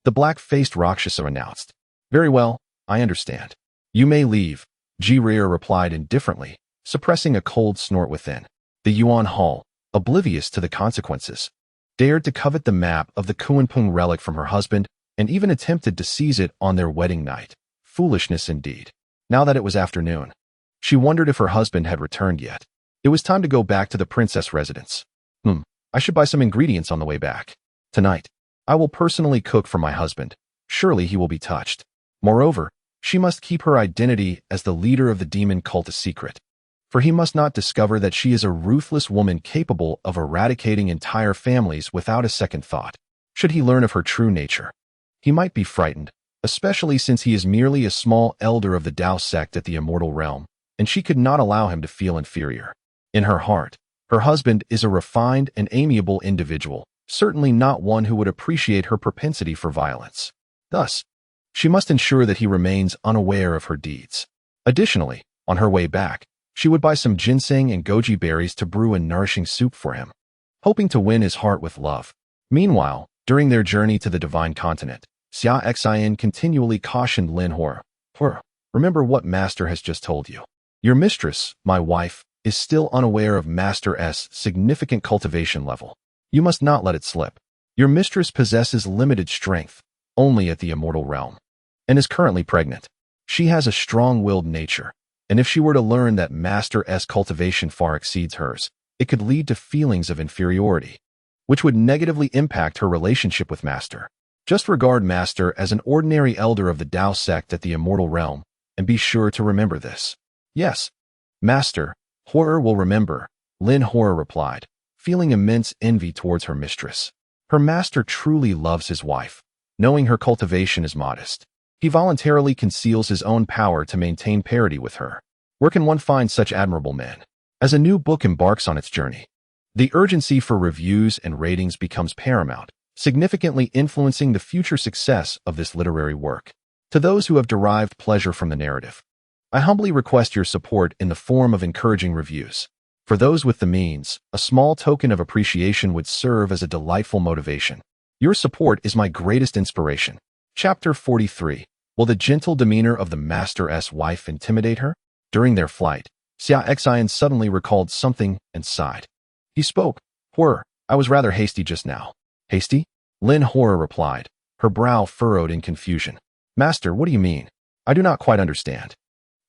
The black-faced Rakshasa announced. Very well, I understand. You may leave, Ji Ruer replied indifferently, suppressing a cold snort within. The Yuan Hall, oblivious to the consequences, dared to covet the map of the Kuanping relic from her husband and even attempted to seize it on their wedding night. Foolishness indeed. Now that it was afternoon, she wondered if her husband had returned yet. It was time to go back to the princess residence. I should buy some ingredients on the way back. Tonight, I will personally cook for my husband. Surely he will be touched. Moreover, she must keep her identity as the leader of the demon cult a secret, for he must not discover that she is a ruthless woman capable of eradicating entire families without a second thought. Should he learn of her true nature, he might be frightened, especially since he is merely a small elder of the Tao sect at the immortal realm, and she could not allow him to feel inferior. In her heart, her husband is a refined and amiable individual, certainly not one who would appreciate her propensity for violence. Thus, she must ensure that he remains unaware of her deeds. Additionally, on her way back, she would buy some ginseng and goji berries to brew a nourishing soup for him, hoping to win his heart with love. Meanwhile, during their journey to the divine continent, Xia Xin continually cautioned Lin Huer. Remember what Master has just told you. Your mistress, my wife, is still unaware of Master's significant cultivation level. You must not let it slip. Your mistress possesses limited strength, only at the immortal realm, and is currently pregnant. She has a strong-willed nature, and if she were to learn that Master's cultivation far exceeds hers, it could lead to feelings of inferiority, which would negatively impact her relationship with Master. Just regard Master as an ordinary elder of the Tao sect at the immortal realm, and be sure to remember this. Yes, Master, Huer will remember, Lin Huer replied, feeling immense envy towards her mistress. Her master truly loves his wife, knowing her cultivation is modest. He voluntarily conceals his own power to maintain parity with her. Where can one find such admirable men? As a new book embarks on its journey, the urgency for reviews and ratings becomes paramount, significantly influencing the future success of this literary work. To those who have derived pleasure from the narrative, I humbly request your support in the form of encouraging reviews. For those with the means, a small token of appreciation would serve as a delightful motivation. Your support is my greatest inspiration. Chapter 43. Will the gentle demeanor of the Master's wife intimidate her? During their flight, Xia Xin suddenly recalled something and sighed. He spoke. Huer, I was rather hasty just now. Hasty? Lin Huer replied, her brow furrowed in confusion. Master, what do you mean? I do not quite understand.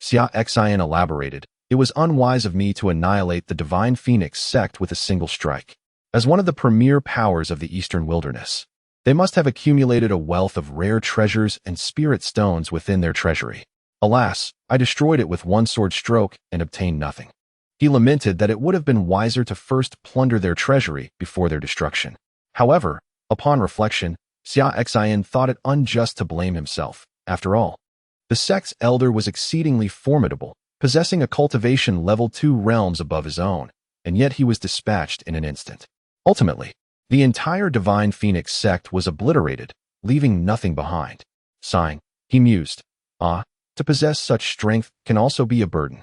Xia Xin elaborated. It was unwise of me to annihilate the Divine Phoenix sect with a single strike. As one of the premier powers of the Eastern Wilderness, they must have accumulated a wealth of rare treasures and spirit stones within their treasury. Alas, I destroyed it with one sword stroke and obtained nothing. He lamented that it would have been wiser to first plunder their treasury before their destruction. However, upon reflection, Xia Xin thought it unjust to blame himself. After all, the sect's elder was exceedingly formidable, possessing a cultivation level 2 realms above his own, and yet he was dispatched in an instant. Ultimately, the entire Divine Phoenix sect was obliterated, leaving nothing behind. Sighing, he mused, to possess such strength can also be a burden.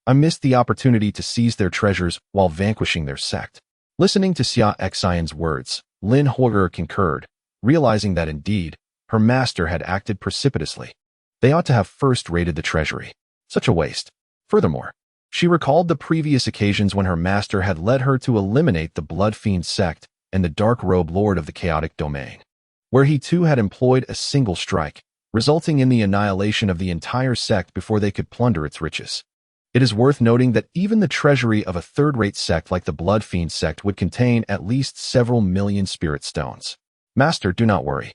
I missed the opportunity to seize their treasures while vanquishing their sect. Listening to Xia Xin's words, Lin Huo'er concurred, realizing that indeed, her master had acted precipitously. They ought to have first raided the treasury. Such a waste. Furthermore, she recalled the previous occasions when her master had led her to eliminate the Blood Fiend sect and the Dark Robe Lord of the Chaotic Domain, where he too had employed a single strike, resulting in the annihilation of the entire sect before they could plunder its riches. It is worth noting that even the treasury of a third-rate sect like the Blood Fiend sect would contain at least several million spirit stones. Master, do not worry.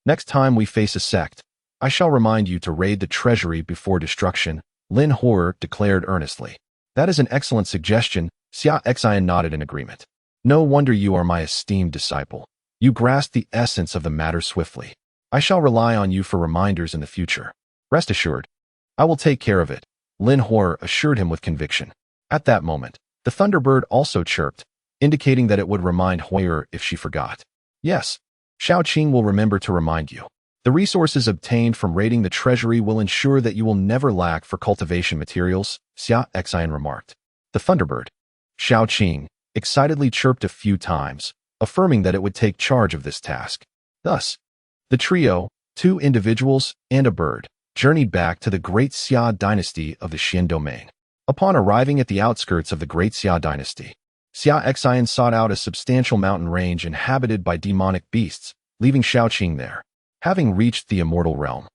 Next time we face a sect, I shall remind you to raid the treasury before destruction, Lin Huo'er declared earnestly. That is an excellent suggestion, Xia Xin nodded in agreement. No wonder you are my esteemed disciple. You grasp the essence of the matter swiftly. I shall rely on you for reminders in the future. Rest assured, I will take care of it, Lin Huo'er assured him with conviction. At that moment, the Thunderbird also chirped, indicating that it would remind Huo'er if she forgot. Yes, Shaoqing will remember to remind you. The resources obtained from raiding the treasury will ensure that you will never lack for cultivation materials, Xia Xin remarked. The Thunderbird, Shaoqing, excitedly chirped a few times, affirming that it would take charge of this task. Thus, the trio, 2 individuals and a bird, journeyed back to the Great Xia dynasty of the Xin domain. Upon arriving at the outskirts of the Great Xia dynasty, Xia Xin sought out a substantial mountain range inhabited by demonic beasts, leaving Shaoqing there. Having reached the immortal realm,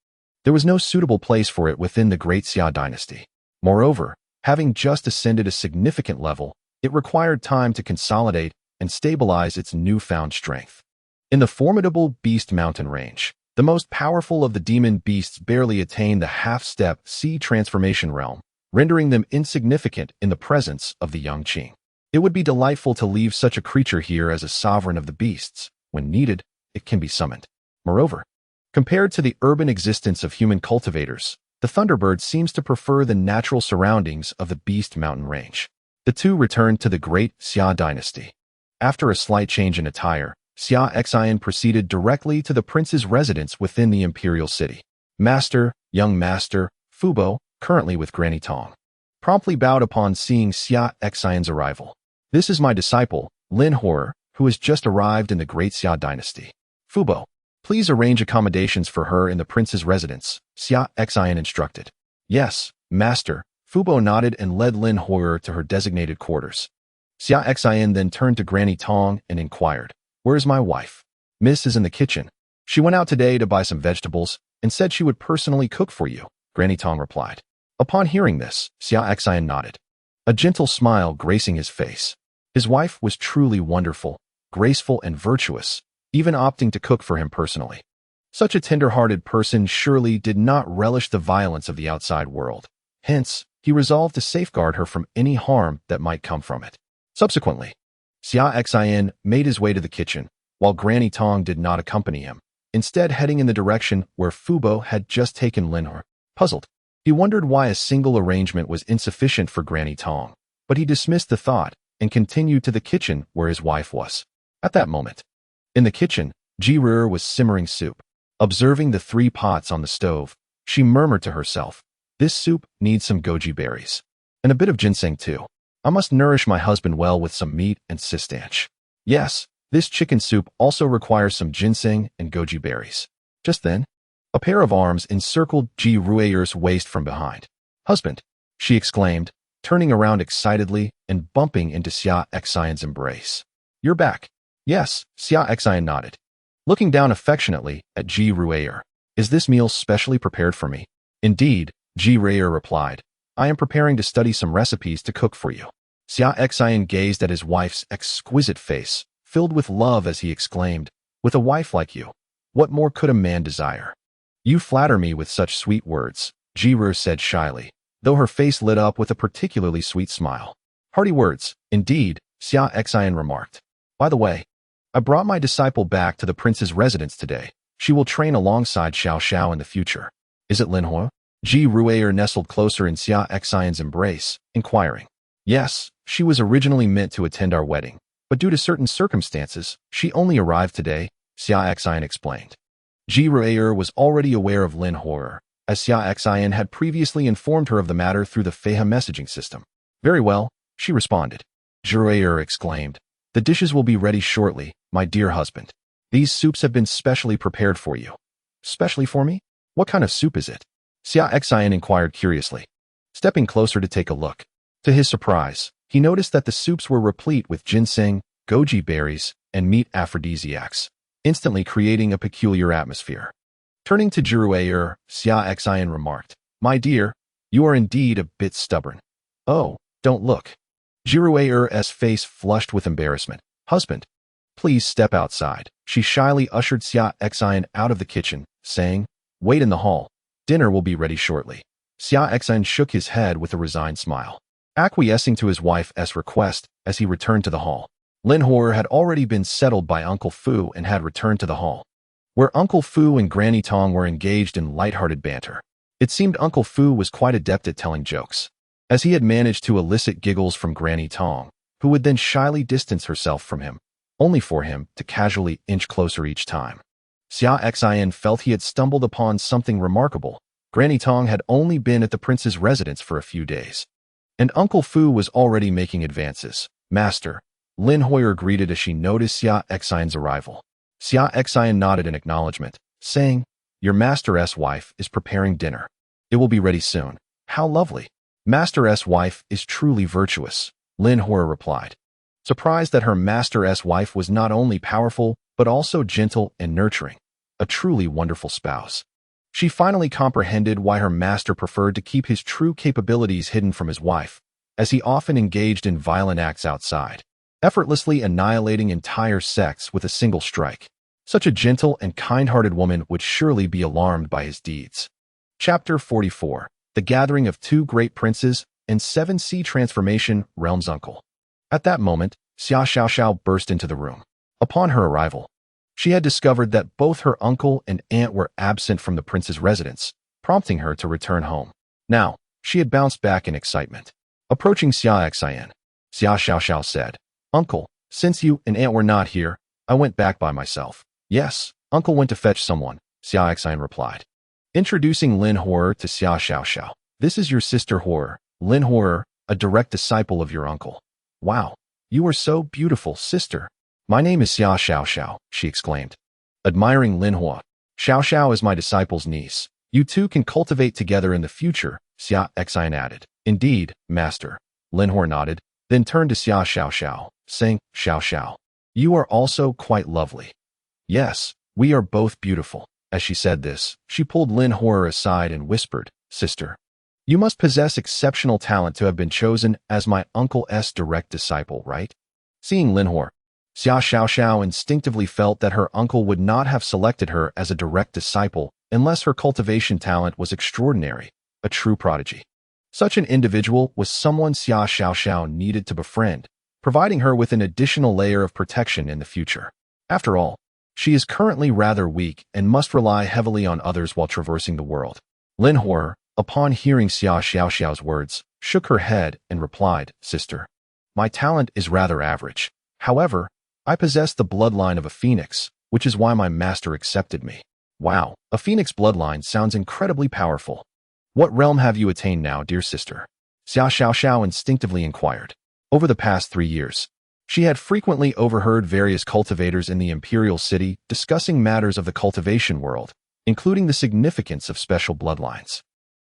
there was no suitable place for it within the Great Xia dynasty. Moreover, having just ascended a significant level, it required time to consolidate and stabilize its newfound strength. In the formidable Beast Mountain range, the most powerful of the demon beasts barely attained the half-step sea transformation realm, rendering them insignificant in the presence of the young Qing. It would be delightful to leave such a creature here as a sovereign of the beasts. When needed, it can be summoned. Moreover, compared to the urban existence of human cultivators, the Thunderbird seems to prefer the natural surroundings of the Beast Mountain range. The two returned to the Great Xia dynasty. After a slight change in attire, Xia Xin proceeded directly to the prince's residence within the imperial city. Master, young master, Fubo, currently with Granny Tong, promptly bowed upon seeing Xia Xin's arrival. This is my disciple, Lin Huo'er, who has just arrived in the Great Xia dynasty. Fubo, please arrange accommodations for her in the prince's residence, Xia Xin instructed. Yes, master, Fubo nodded and led Lin Huo'er to her designated quarters. Xia Xin then turned to Granny Tong and inquired, "Where is my wife?" "Miss is in the kitchen. She went out today to buy some vegetables and said she would personally cook for you," Granny Tong replied. Upon hearing this, Xia Xin nodded, a gentle smile gracing his face. His wife was truly wonderful, graceful and virtuous, even opting to cook for him personally. Such a tender-hearted person surely did not relish the violence of the outside world. Hence, he resolved to safeguard her from any harm that might come from it. Subsequently, Xia Xin made his way to the kitchen, while Granny Tong did not accompany him, instead heading in the direction where Fubo had just taken Lin Huo'er. Puzzled, he wondered why a single arrangement was insufficient for Granny Tong, but he dismissed the thought and continued to the kitchen where his wife was. At that moment, in the kitchen, Ji Ru'er was simmering soup. Observing the 3 pots on the stove, she murmured to herself, "This soup needs some goji berries. And a bit of ginseng too. I must nourish my husband well with some meat and sistanch. Yes, this chicken soup also requires some ginseng and goji berries." Just then, a pair of arms encircled Ji Ru'er's waist from behind. "Husband," she exclaimed, turning around excitedly and bumping into Xia Xin's embrace. "You're back." "Yes," Xia Xin nodded, looking down affectionately at Ji Ru'er. "Is this meal specially prepared for me?" "Indeed," Ji Ru'er replied, I am preparing to study some recipes to cook for you. Xia Xin gazed at his wife's exquisite face, filled with love as he exclaimed, with a wife like you, what more could a man desire? You flatter me with such sweet words, Jiru said shyly, though her face lit up with a particularly sweet smile. Hearty words, indeed, Xia Xin remarked. By the way, I brought my disciple back to the prince's residence today. She will train alongside Xiao Xiao in the future. Is it Lin Hua? Ji Ruier nestled closer in Xia Xin's embrace, inquiring. Yes, she was originally meant to attend our wedding, but due to certain circumstances, she only arrived today, Xia Xin explained. Ji Ruier was already aware of Lin Hua, as Xia Xin had previously informed her of the matter through the Feiha messaging system. Very well, she responded. Ji Ruier exclaimed. The dishes will be ready shortly, my dear husband. These soups have been specially prepared for you. Specially for me? What kind of soup is it? Xia Xin inquired curiously. Stepping closer to take a look. To his surprise, he noticed that the soups were replete with ginseng, goji berries, and meat aphrodisiacs, instantly creating a peculiar atmosphere. Turning to Jiruayer, Xia Xin remarked, My dear, you are indeed a bit stubborn. Oh, don't look. Jiruayer's face flushed with embarrassment. Husband, please step outside. She shyly ushered Xia Xin out of the kitchen, saying, Wait in the hall. Dinner will be ready shortly. Xia Xin shook his head with a resigned smile, acquiescing to his wife's request as he returned to the hall. Lin Hua had already been settled by Uncle Fu and had returned to the hall, where Uncle Fu and Granny Tong were engaged in lighthearted banter. It seemed Uncle Fu was quite adept at telling jokes, as he had managed to elicit giggles from Granny Tong, who would then shyly distance herself from him, only for him to casually inch closer each time. Xia Xin felt he had stumbled upon something remarkable. Granny Tong had only been at the prince's residence for a few days, and Uncle Fu was already making advances. Master, Lin Hua greeted as she noticed Xia Xin's arrival. Xia Xin nodded in acknowledgement, saying, Your master's wife is preparing dinner. It will be ready soon. How lovely. Master's wife is truly virtuous, Lin Hua replied, surprised that her master's wife was not only powerful, but also gentle and nurturing, a truly wonderful spouse. She finally comprehended why her master preferred to keep his true capabilities hidden from his wife, as he often engaged in violent acts outside, effortlessly annihilating entire sects with a single strike. Such a gentle and kind-hearted woman would surely be alarmed by his deeds. Chapter 44. The Gathering of Two Great Princes and 7 Sea Transformation Realms Uncle. At that moment, Xia Xiaoxiao burst into the room. Upon her arrival, she had discovered that both her uncle and aunt were absent from the prince's residence, prompting her to return home. Now, she had bounced back in excitement. Approaching Xia Xin, Xia Xiaoxiao said, Uncle, since you and aunt were not here, I went back by myself. Yes, uncle went to fetch someone, Xia Xin replied. Introducing Lin Hua to Xia Xiaoxiao. This is your sister Hua, Lin Hua, a direct disciple of your uncle. Wow, you are so beautiful, sister. My name is Xia Xiaoxiao, she exclaimed, admiring Lin Hua. Xiaoxiao is my disciple's niece. You two can cultivate together in the future, Xia Xin added. Indeed, master. Lin Hua nodded, then turned to Xia Xiaoxiao, saying, Xiaoxiao, you are also quite lovely. Yes, we are both beautiful. As she said this, she pulled Lin Hua aside and whispered, Sister, you must possess exceptional talent to have been chosen as my uncle's direct disciple, right? Seeing Lin Hua, Xia Xiaoxiao instinctively felt that her uncle would not have selected her as a direct disciple unless her cultivation talent was extraordinary, a true prodigy. Such an individual was someone Xia Xiaoxiao needed to befriend, providing her with an additional layer of protection in the future. After all, she is currently rather weak and must rely heavily on others while traversing the world. Lin Hua, upon hearing Xia Xiaoxiao's words, shook her head and replied, Sister, my talent is rather average. However, I possess the bloodline of a phoenix, which is why my master accepted me. Wow, a phoenix bloodline sounds incredibly powerful. What realm have you attained now, dear sister? Xia Xiaoxiao instinctively inquired. Over the past 3 years, she had frequently overheard various cultivators in the imperial city discussing matters of the cultivation world, including the significance of special bloodlines.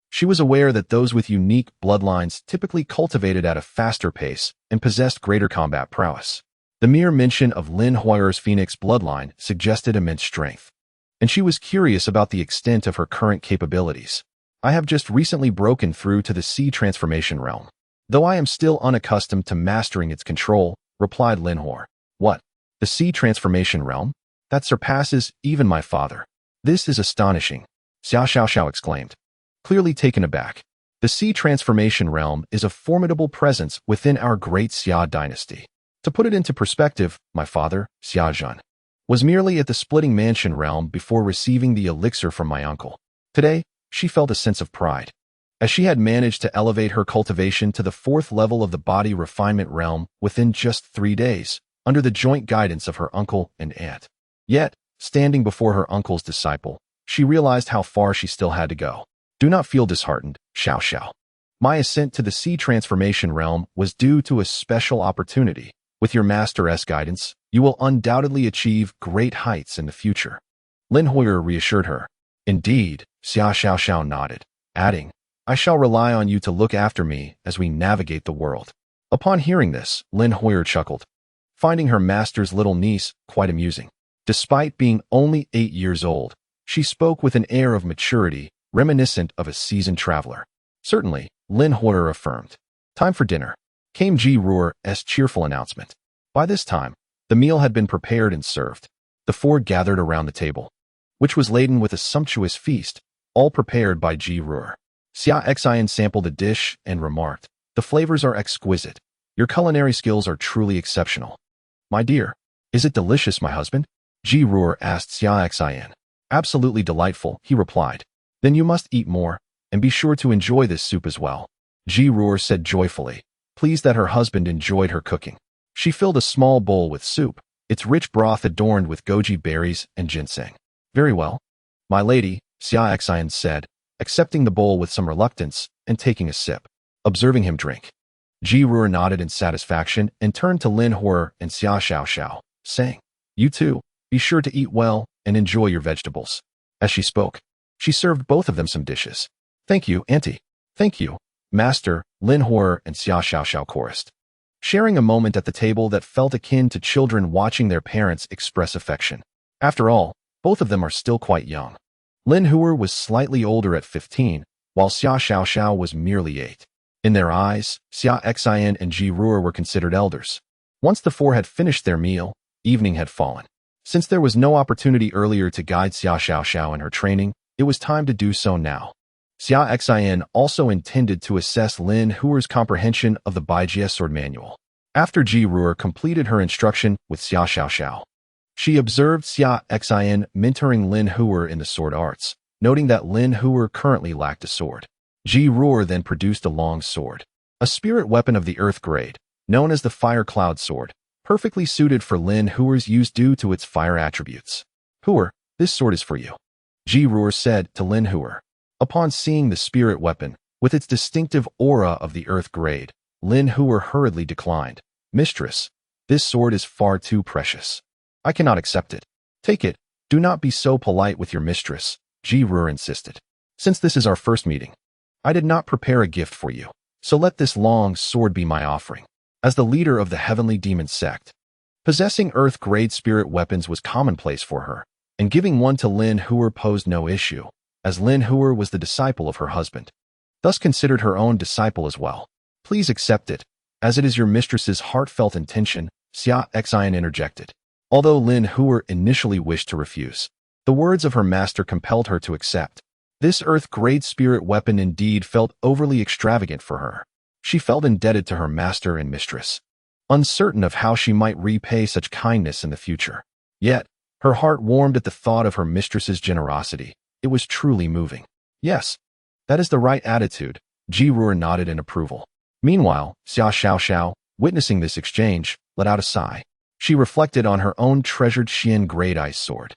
She was aware that those with unique bloodlines typically cultivated at a faster pace and possessed greater combat prowess. The mere mention of Lin Hua's phoenix bloodline suggested immense strength, and she was curious about the extent of her current capabilities. I have just recently broken through to the sea transformation realm. Though I am still unaccustomed to mastering its control, replied Lin Huor. What? The sea transformation realm? That surpasses even my father. This is astonishing, Xia Xiao exclaimed, clearly taken aback. The sea transformation realm is a formidable presence within our great Xia dynasty. To put it into perspective, my father, Xia Xin, was merely at the splitting mansion realm before receiving the elixir from my uncle. Today, she felt a sense of pride, as she had managed to elevate her cultivation to the 4th level of the body refinement realm within just 3 days, under the joint guidance of her uncle and aunt. Yet, standing before her uncle's disciple, she realized how far she still had to go. Do not feel disheartened, Xiao Xiao. My ascent to the sea transformation realm was due to a special opportunity. With your master's guidance, you will undoubtedly achieve great heights in the future. Lin Huor reassured her. Indeed, Xia Xiao nodded, adding, I shall rely on you to look after me as we navigate the world. Upon hearing this, Lin Huor chuckled, finding her master's little niece quite amusing. Despite being only 8 years old, she spoke with an air of maturity reminiscent of a seasoned traveler. Certainly, Lin Huor affirmed. Time for dinner, came Ji Ruer's cheerful announcement. By this time, the meal had been prepared and served. The 4 gathered around the table, which was laden with a sumptuous feast, all prepared by Ji Ruer. Xia Xin sampled the dish and remarked, the flavors are exquisite. Your culinary skills are truly exceptional. My dear, is it delicious, my husband? Ji Ruer asked Xia Xin. Absolutely delightful, he replied. Then you must eat more, and be sure to enjoy this soup as well. Ji Ruer said joyfully, pleased that her husband enjoyed her cooking. She filled a small bowl with soup, its rich broth adorned with goji berries and ginseng. Very well, my lady, Xia Xin said, accepting the bowl with some reluctance and taking a sip. Observing him drink, Ji Ruer nodded in satisfaction and turned to Lin Huor and Xia Xiao, saying, you too, be sure to eat well and enjoy your vegetables. As she spoke, she served both of them some dishes. Thank you, Auntie. Thank you, Master, Lin Huor and Xia Xiao chorused, sharing a moment at the table that felt akin to children watching their parents express affection. After all, both of them are still quite young. Lin Huor was slightly older at 15, while Xia Xiao was merely 8. In their eyes, Xia Xin and Ji Ruer were considered elders. Once the 4 had finished their meal, evening had fallen. Since there was no opportunity earlier to guide Xia Xiao in her training, it was time to do so now. Xia Xin also intended to assess Lin Huor's comprehension of the Banished sword manual. After Ji Ruer completed her instruction with Xia Xiao, she observed Xia Xin mentoring Lin Huor in the sword arts, noting that Lin Huor currently lacked a sword. Ji Ruer then produced a long sword, a spirit weapon of the earth grade, known as the Fire Cloud Sword, perfectly suited for Lin Huor's use due to its fire attributes. Huor, this sword is for you, Ji Ruer said to Lin Huor. Upon seeing the spirit weapon, with its distinctive aura of the earth grade, Lin Huor hurriedly declined. Mistress, this sword is far too precious. I cannot accept it. Take it. Do not be so polite with your mistress, Ji Ruer insisted. Since this is our first meeting, I did not prepare a gift for you, so let this long sword be my offering. As the leader of the heavenly demon sect, possessing earth-grade spirit weapons was commonplace for her, and giving one to Lin Huor posed no issue, as Lin Huor was the disciple of her husband, thus considered her own disciple as well. Please accept it, as it is your mistress's heartfelt intention, Xia Xin interjected. Although Lin Huor initially wished to refuse, the words of her master compelled her to accept. This earth-grade spirit weapon indeed felt overly extravagant for her. She felt indebted to her master and mistress, uncertain of how she might repay such kindness in the future. Yet, her heart warmed at the thought of her mistress's generosity. It was truly moving. Yes, that is the right attitude, Ji Ruer nodded in approval. Meanwhile, Xia Xiao, witnessing this exchange, let out a sigh. She reflected on her own treasured Xian Great Ice Sword,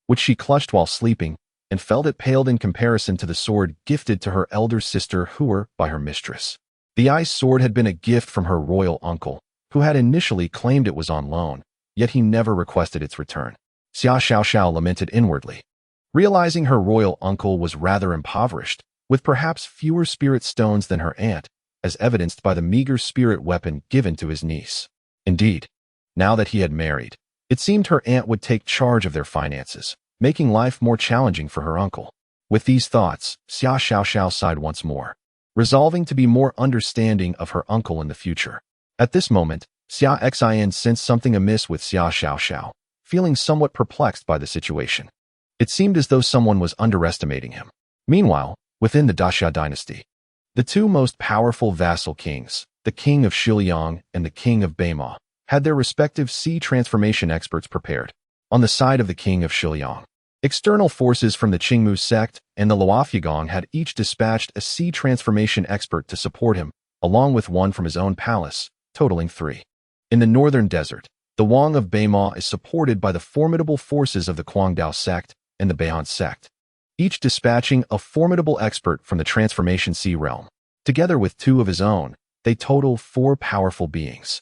which she clutched while sleeping, and felt it paled in comparison to the sword gifted to her elder sister Huor by her mistress. The ice sword had been a gift from her royal uncle, who had initially claimed it was on loan, yet he never requested its return. Xia Xiao lamented inwardly, realizing her royal uncle was rather impoverished, with perhaps fewer spirit stones than her aunt, as evidenced by the meager spirit weapon given to his niece. Indeed, now that he had married, it seemed her aunt would take charge of their finances, making life more challenging for her uncle. With these thoughts, Xia Xiaoxiao sighed once more, resolving to be more understanding of her uncle in the future. At this moment, Xia Xin sensed something amiss with Xia Xiaoxiao, feeling somewhat perplexed by the situation. It seemed as though someone was underestimating him. Meanwhile, within the Daxia dynasty, the two most powerful vassal kings, the king of Siguoyan and the king of Baima, had their respective sea transformation experts prepared. On the side of the king of Siguoyan, external forces from the Qingmu sect and the Luofugang had each dispatched a sea transformation expert to support him, along with one from his own palace, totaling 3. In the northern desert, the Wang of Baima is supported by the formidable forces of the Guangdao sect and the Demon Sect, each dispatching a formidable expert from the Transformation Sea realm. Together with 2 of his own, they total 4 powerful beings.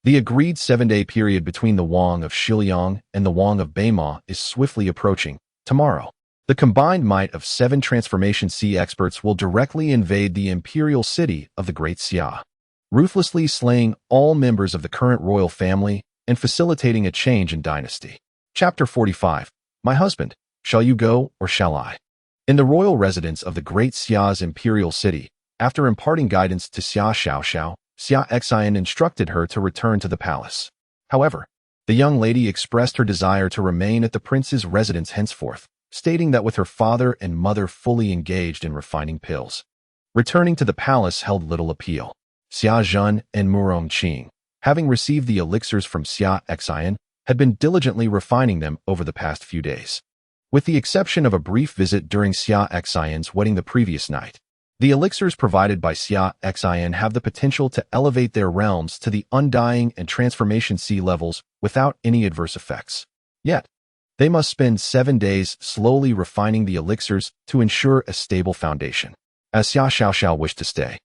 The agreed 7-day period between the Wang of Siguoyan and the Wang of Baima is swiftly approaching. Tomorrow, the combined might of 7 Transformation Sea experts will directly invade the imperial city of the Great Xia, ruthlessly slaying all members of the current royal family and facilitating a change in dynasty. Chapter 45. My husband, shall you go or shall I? In the royal residence of the Great Xia's imperial city, after imparting guidance to Xia Xiaoxiao, Xia Xin instructed her to return to the palace. However, the young lady expressed her desire to remain at the prince's residence henceforth, stating that with her father and mother fully engaged in refining pills, returning to the palace held little appeal. Xia Zhen and Murong Qing, having received the elixirs from Xia Xin, had been diligently refining them over the past few days. With the exception of a brief visit during Xia Xin's wedding the previous night, the elixirs provided by Xia Xin have the potential to elevate their realms to the Undying and Transformation Sea levels without any adverse effects. Yet, they must spend 7 days slowly refining the elixirs to ensure a stable foundation. As Xia Xiaoxiao wished to stay,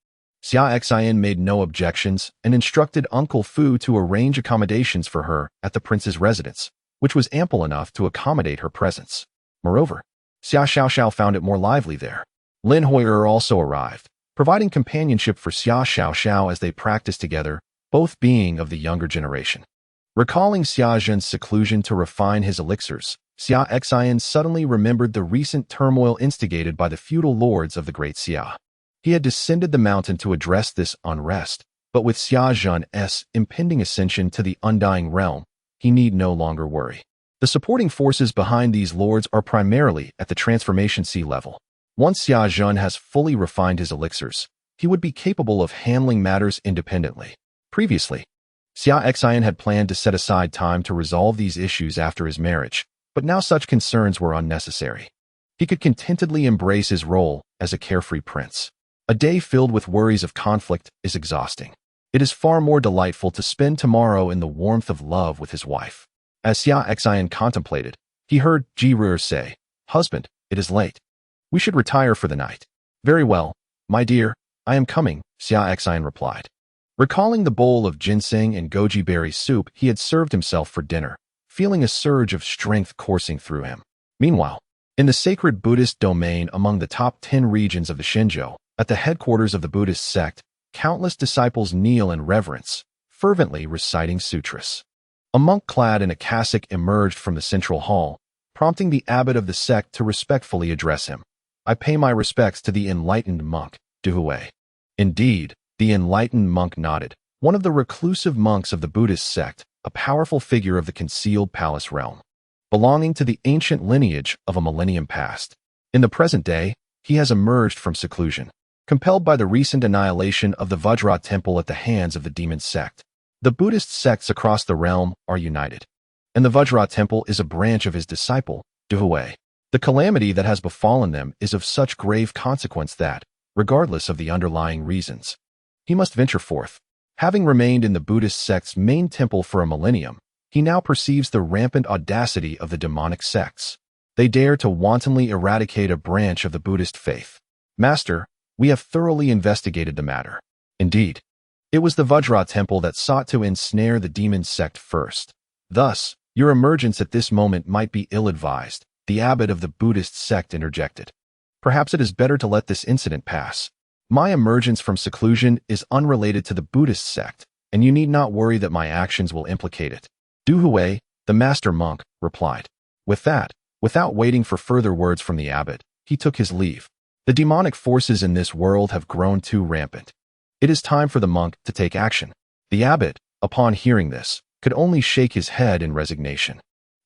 Xia Xin made no objections and instructed Uncle Fu to arrange accommodations for her at the prince's residence, which was ample enough to accommodate her presence. Moreover, Xia Xiaoxiao found it more lively there. Lin Hoyer also arrived, providing companionship for Xia Xiaoxiao as they practiced together, both being of the younger generation. Recalling Xia Zhen's seclusion to refine his elixirs, Xia Xin suddenly remembered the recent turmoil instigated by the feudal lords of the Great Xia. He had descended the mountain to address this unrest, but with Xia Zhen's impending ascension to the Undying realm, he need no longer worry. The supporting forces behind these lords are primarily at the Transformation Sea level. Once Xia Zhen has fully refined his elixirs, he would be capable of handling matters independently. Previously, Xia Xin had planned to set aside time to resolve these issues after his marriage, but now such concerns were unnecessary. He could contentedly embrace his role as a carefree prince. A day filled with worries of conflict is exhausting. It is far more delightful to spend tomorrow in the warmth of love with his wife. As Xia Xin contemplated, he heard Ji Ruer say, "Husband, it is late. We should retire for the night." "Very well, my dear, I am coming," Xia Xin replied. Recalling the bowl of ginseng and goji berry soup he had served himself for dinner, feeling a surge of strength coursing through him. Meanwhile, in the sacred Buddhist domain among the top 10 regions of the Xinzhou, at the headquarters of the Buddhist sect, countless disciples kneel in reverence, fervently reciting sutras. A monk clad in a cassock emerged from the central hall, prompting the abbot of the sect to respectfully address him. "I pay my respects to the enlightened monk, Duhui." Indeed, the enlightened monk nodded, one of the reclusive monks of the Buddhist sect, a powerful figure of the concealed palace realm, belonging to the ancient lineage of a millennium past. In the present day, he has emerged from seclusion, compelled by the recent annihilation of the Vajra temple at the hands of the Demon Sect. The Buddhist sects across the realm are united, and the Vajra temple is a branch of his disciple, Duhui. The calamity that has befallen them is of such grave consequence that, regardless of the underlying reasons, he must venture forth. Having remained in the Buddhist sect's main temple for a millennium, he now perceives the rampant audacity of the demonic sects. They dare to wantonly eradicate a branch of the Buddhist faith. "Master, we have thoroughly investigated the matter. Indeed, it was the Vajra temple that sought to ensnare the Demon Sect first. Thus, your emergence at this moment might be ill-advised," the abbot of the Buddhist sect interjected. "Perhaps it is better to let this incident pass. My emergence from seclusion is unrelated to the Buddhist sect, and you need not worry that my actions will implicate it." Duhui, the master monk, replied. With that, without waiting for further words from the abbot, he took his leave. The demonic forces in this world have grown too rampant. It is time for the monk to take action. The abbot, upon hearing this, could only shake his head in resignation.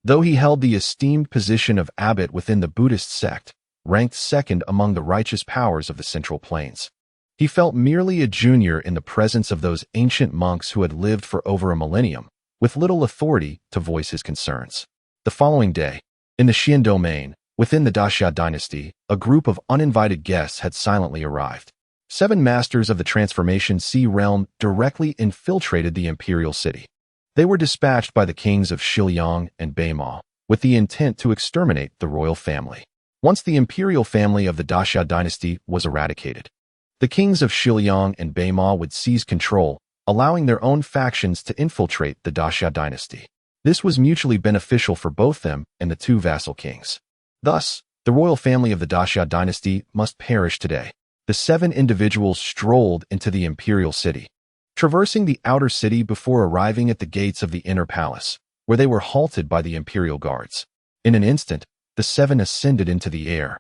Though he held the esteemed position of abbot within the Buddhist sect, ranked second among the righteous powers of the Central Plains, he felt merely a junior in the presence of those ancient monks who had lived for over a millennium, with little authority to voice his concerns. The following day, in the Xian domain, within the Xia dynasty, a group of uninvited guests had silently arrived. 7 masters of the Transformation Sea realm directly infiltrated the imperial city. They were dispatched by the kings of Siguoyan and Baima, with the intent to exterminate the royal family. Once the imperial family of the Xia dynasty was eradicated, the kings of Siguoyan and Baima would seize control, allowing their own factions to infiltrate the Xia dynasty. This was mutually beneficial for both them and the 2 vassal kings. Thus, the royal family of the Xia dynasty must perish today. The 7 individuals strolled into the imperial city, traversing the outer city before arriving at the gates of the inner palace, where they were halted by the imperial guards. In an instant, the 7 ascended into the air,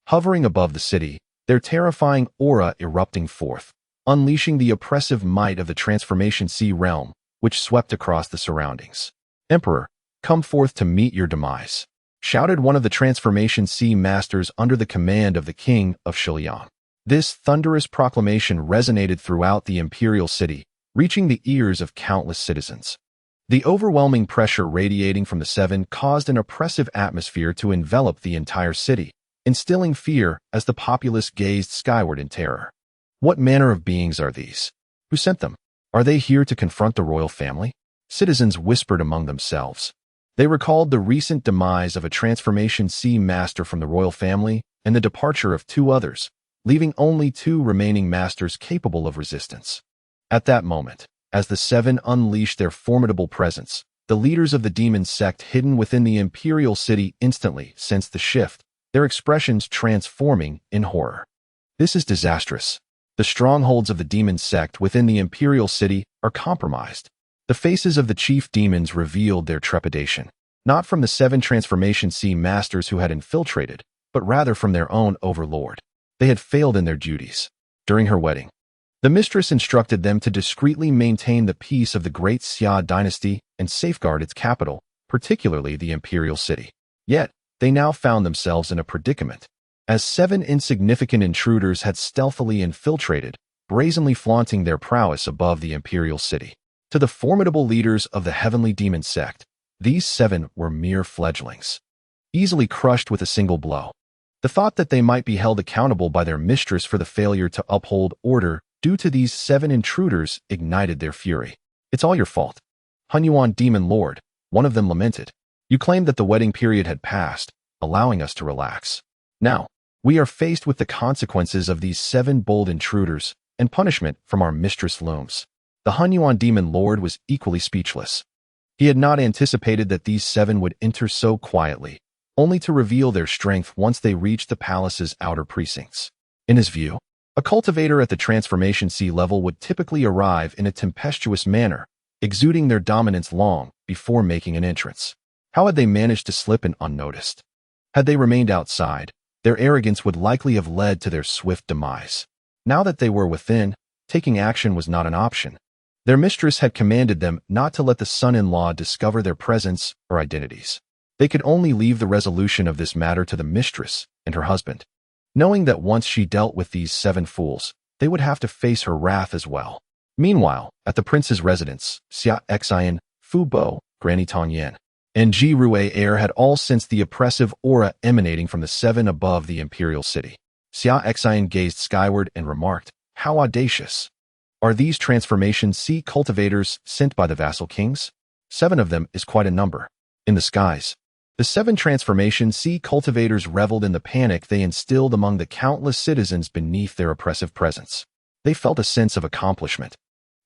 hovering above the city, their terrifying aura erupting forth, unleashing the oppressive might of the Transformation Sea realm, which swept across the surroundings. "Emperor, come forth to meet your demise," shouted one of the Transformation Sea masters under the command of the king of Siguoyan. This thunderous proclamation resonated throughout the imperial city, reaching the ears of countless citizens. The overwhelming pressure radiating from the 7 caused an oppressive atmosphere to envelop the entire city, instilling fear as the populace gazed skyward in terror. What manner of beings are these? Who sent them? Are they here to confront the royal family? Citizens whispered among themselves. They recalled the recent demise of a Transformation Sea master from the royal family and the departure of 2 others, leaving only 2 remaining masters capable of resistance. At that moment, as the 7 unleashed their formidable presence, the leaders of the Demon Sect hidden within the imperial city instantly sensed the shift, their expressions transforming in horror. This is disastrous. The strongholds of the Demon Sect within the imperial city are compromised. The faces of the chief demons revealed their trepidation, not from the 7 Transformation Sea masters who had infiltrated, but rather from their own overlord. They had failed in their duties. During her wedding, the mistress instructed them to discreetly maintain the peace of the great Xia dynasty and safeguard its capital, particularly the imperial city. Yet, they now found themselves in a predicament, as 7 insignificant intruders had stealthily infiltrated, brazenly flaunting their prowess above the imperial city. To the formidable leaders of the heavenly Demon Sect, these 7 were mere fledglings, easily crushed with a single blow. The thought that they might be held accountable by their mistress for the failure to uphold order due to these 7 intruders ignited their fury. "It's all your fault, Hunyuan Demon Lord," one of them lamented. "You claimed that the wedding period had passed, allowing us to relax. Now, we are faced with the consequences of these 7 bold intruders, and punishment from our mistress looms." The Hunyuan Demon Lord was equally speechless. He had not anticipated that these 7 would enter so quietly, only to reveal their strength once they reached the palace's outer precincts. In his view, a cultivator at the Transformation Sea level would typically arrive in a tempestuous manner, exuding their dominance long before making an entrance. How had they managed to slip in unnoticed? Had they remained outside, their arrogance would likely have led to their swift demise. Now that they were within, taking action was not an option. Their mistress had commanded them not to let the son-in-law discover their presence or identities. They could only leave the resolution of this matter to the mistress and her husband, knowing that once she dealt with these 7 fools, they would have to face her wrath as well. Meanwhile, at the prince's residence, Xia Xin, Fu Bo, Granny Tongyan, and Ji Rue Air had all sensed the oppressive aura emanating from the 7 above the imperial city. Xia Xin gazed skyward and remarked, "How audacious! Are these Transformation Sea cultivators sent by the vassal kings? 7 of them is quite a number." In the skies, the 7 Transformation Sea cultivators reveled in the panic they instilled among the countless citizens beneath their oppressive presence. They felt a sense of accomplishment,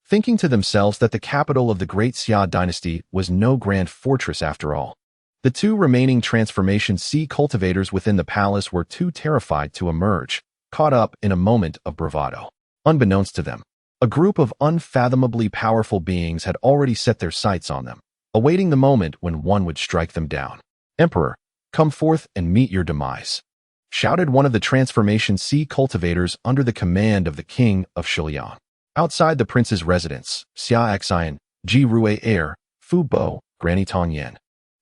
thinking to themselves that the capital of the great Xia dynasty was no grand fortress after all. The 2 remaining Transformation Sea cultivators within the palace were too terrified to emerge, caught up in a moment of bravado. Unbeknownst to them, a group of unfathomably powerful beings had already set their sights on them, awaiting the moment when one would strike them down. "Emperor, come forth and meet your demise." shouted one of the Transformation Sea cultivators under the command of the king of Siguoyan. Outside the prince's residence, Xia Xin, Ji Rui Air, Fu Bo, Granny Tong Yan,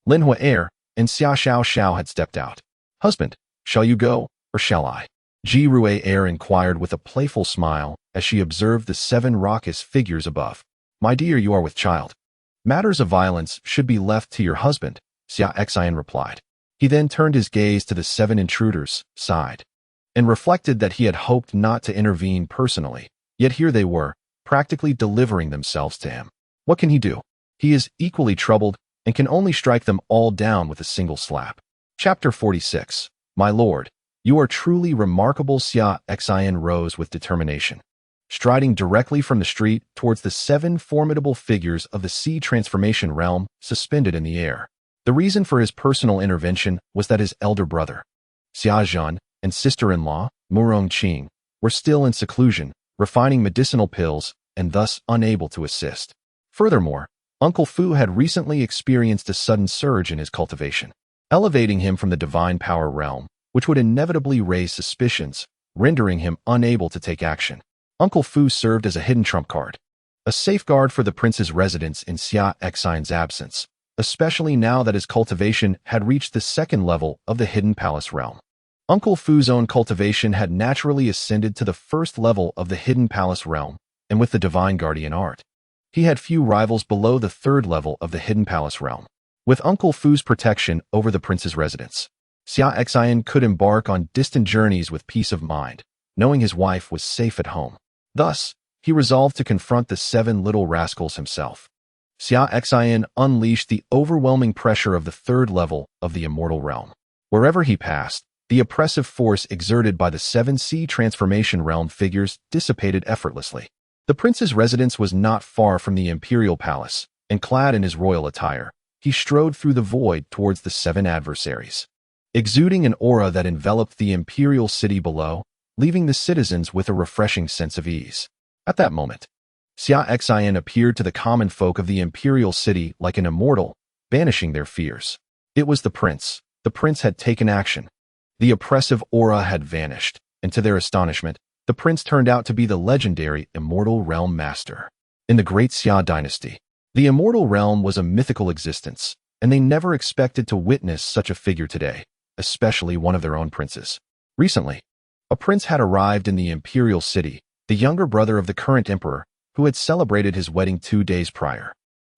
Lin Hua Air, and Xia Xiao had stepped out. "Husband, shall you go, or shall I?" Ji Rui Air inquired with a playful smile as she observed the 7 raucous figures above. "My dear, you are with child. Matters of violence should be left to your husband," Xia Xin replied. He then turned his gaze to the 7 intruders, sighed, and reflected that he had hoped not to intervene personally, yet here they were, practically delivering themselves to him. What can he do? He is equally troubled and can only strike them all down with a single slap. Chapter 46. My lord, you are truly remarkable. Xia Xin rose with determination, striding directly from the street towards the 7 formidable figures of the sea transformation realm suspended in the air. The reason for his personal intervention was that his elder brother, Xia Xin, and sister-in-law, Murong Qing, were still in seclusion, refining medicinal pills, and thus unable to assist. Furthermore, Uncle Fu had recently experienced a sudden surge in his cultivation, elevating him from the divine power realm, which would inevitably raise suspicions, rendering him unable to take action. Uncle Fu served as a hidden trump card, a safeguard for the prince's residence in Xia Xin's absence, especially now that his cultivation had reached the 2nd level of the hidden palace realm. Uncle Fu's own cultivation had naturally ascended to the 1st level of the hidden palace realm, and with the divine guardian art, he had few rivals below the 3rd level of the hidden palace realm. With Uncle Fu's protection over the prince's residence, Xia Xin could embark on distant journeys with peace of mind, knowing his wife was safe at home. Thus, he resolved to confront the 7 little rascals himself. Xia Xin unleashed the overwhelming pressure of the 3rd level of the immortal realm. Wherever he passed, the oppressive force exerted by the 7 sea transformation realm figures dissipated effortlessly. The prince's residence was not far from the imperial palace, and clad in his royal attire, he strode through the void towards the 7 adversaries, exuding an aura that enveloped the imperial city below, leaving the citizens with a refreshing sense of ease. At that moment, Xia Xin appeared to the common folk of the imperial city like an immortal, banishing their fears. It was the prince. The prince had taken action. The oppressive aura had vanished, and to their astonishment, the prince turned out to be the legendary Immortal Realm Master. In the Great Xia Dynasty, the Immortal Realm was a mythical existence, and they never expected to witness such a figure today, especially one of their own princes. Recently, a prince had arrived in the imperial city, the younger brother of the current emperor, who had celebrated his wedding 2 days prior.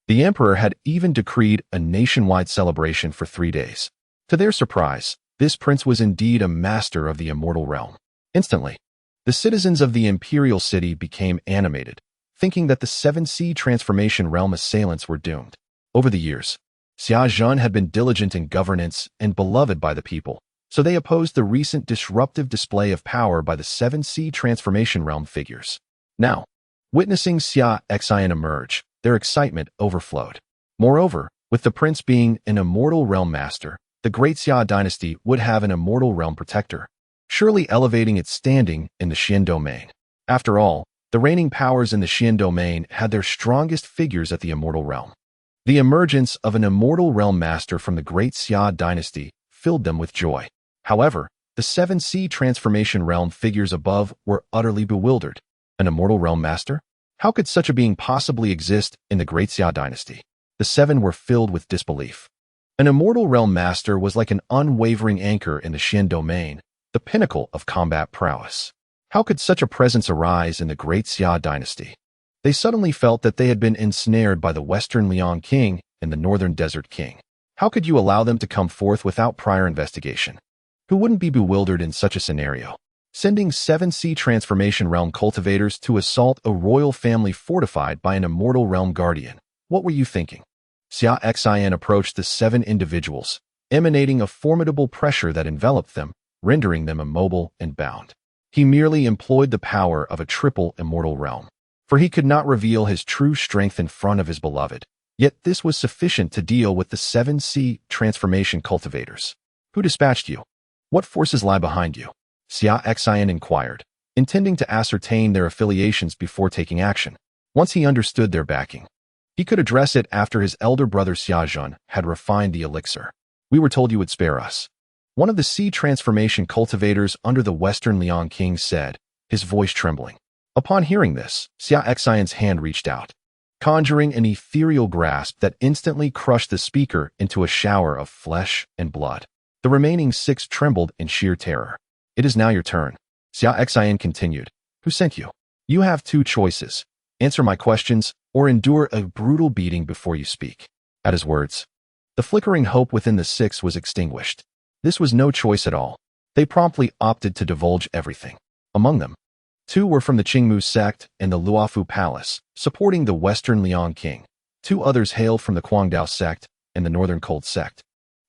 The emperor had even decreed a nationwide celebration for 3 days. To their surprise, this prince was indeed a master of the Immortal Realm. Instantly, the citizens of the imperial city became animated, thinking that the 7 sea transformation realm assailants were doomed. Over the years, Xia Xin had been diligent in governance and beloved by the people, so they opposed the recent disruptive display of power by the 7 sea transformation realm figures. Now, witnessing Xia Xin emerge, their excitement overflowed. Moreover, with the prince being an Immortal Realm Master, the Great Xia Dynasty would have an Immortal Realm Protector, surely elevating its standing in the Xian domain. After all, the reigning powers in the Xian domain had their strongest figures at the Immortal Realm. The emergence of an Immortal Realm Master from the Great Xia Dynasty filled them with joy. However, the 7 sea transformation realm figures above were utterly bewildered. An Immortal Realm Master? How could such a being possibly exist in the Great Xia Dynasty? The 7 were filled with disbelief. An Immortal Realm Master was like an unwavering anchor in the Xian domain, the pinnacle of combat prowess. How could such a presence arise in the Great Xia Dynasty? They suddenly felt that they had been ensnared by the Western Liang King and the Northern Desert King. How could you allow them to come forth without prior investigation? Who wouldn't be bewildered in such a scenario? Sending 7 sea transformation realm cultivators to assault a royal family fortified by an Immortal Realm Guardian. What were you thinking? Xia Xin approached the 7 individuals, emanating a formidable pressure that enveloped them, rendering them immobile and bound. He merely employed the power of a triple immortal realm, for he could not reveal his true strength in front of his beloved. Yet this was sufficient to deal with the 7 sea transformation cultivators. Who dispatched you? What forces lie behind you? Xia Xin inquired, intending to ascertain their affiliations before taking action. Once he understood their backing, he could address it after his elder brother Xia Xin had refined the elixir. We were told you would spare us. One of the sea transformation cultivators under the Western Liang King said, his voice trembling. Upon hearing this, Xia Xian's hand reached out, conjuring an ethereal grasp that instantly crushed the speaker into a shower of flesh and blood. The remaining 6 trembled in sheer terror. It is now your turn. Xia Xian continued. Who sent you? You have 2 choices. Answer my questions, or endure a brutal beating before you speak. At his words, the flickering hope within the 6 was extinguished. This was no choice at all. They promptly opted to divulge everything. Among them, 2 were from the Qingmu sect and the Luofu Palace, supporting the Western Liang King. 2 others hailed from the Guangdao sect and the Northern Cold sect,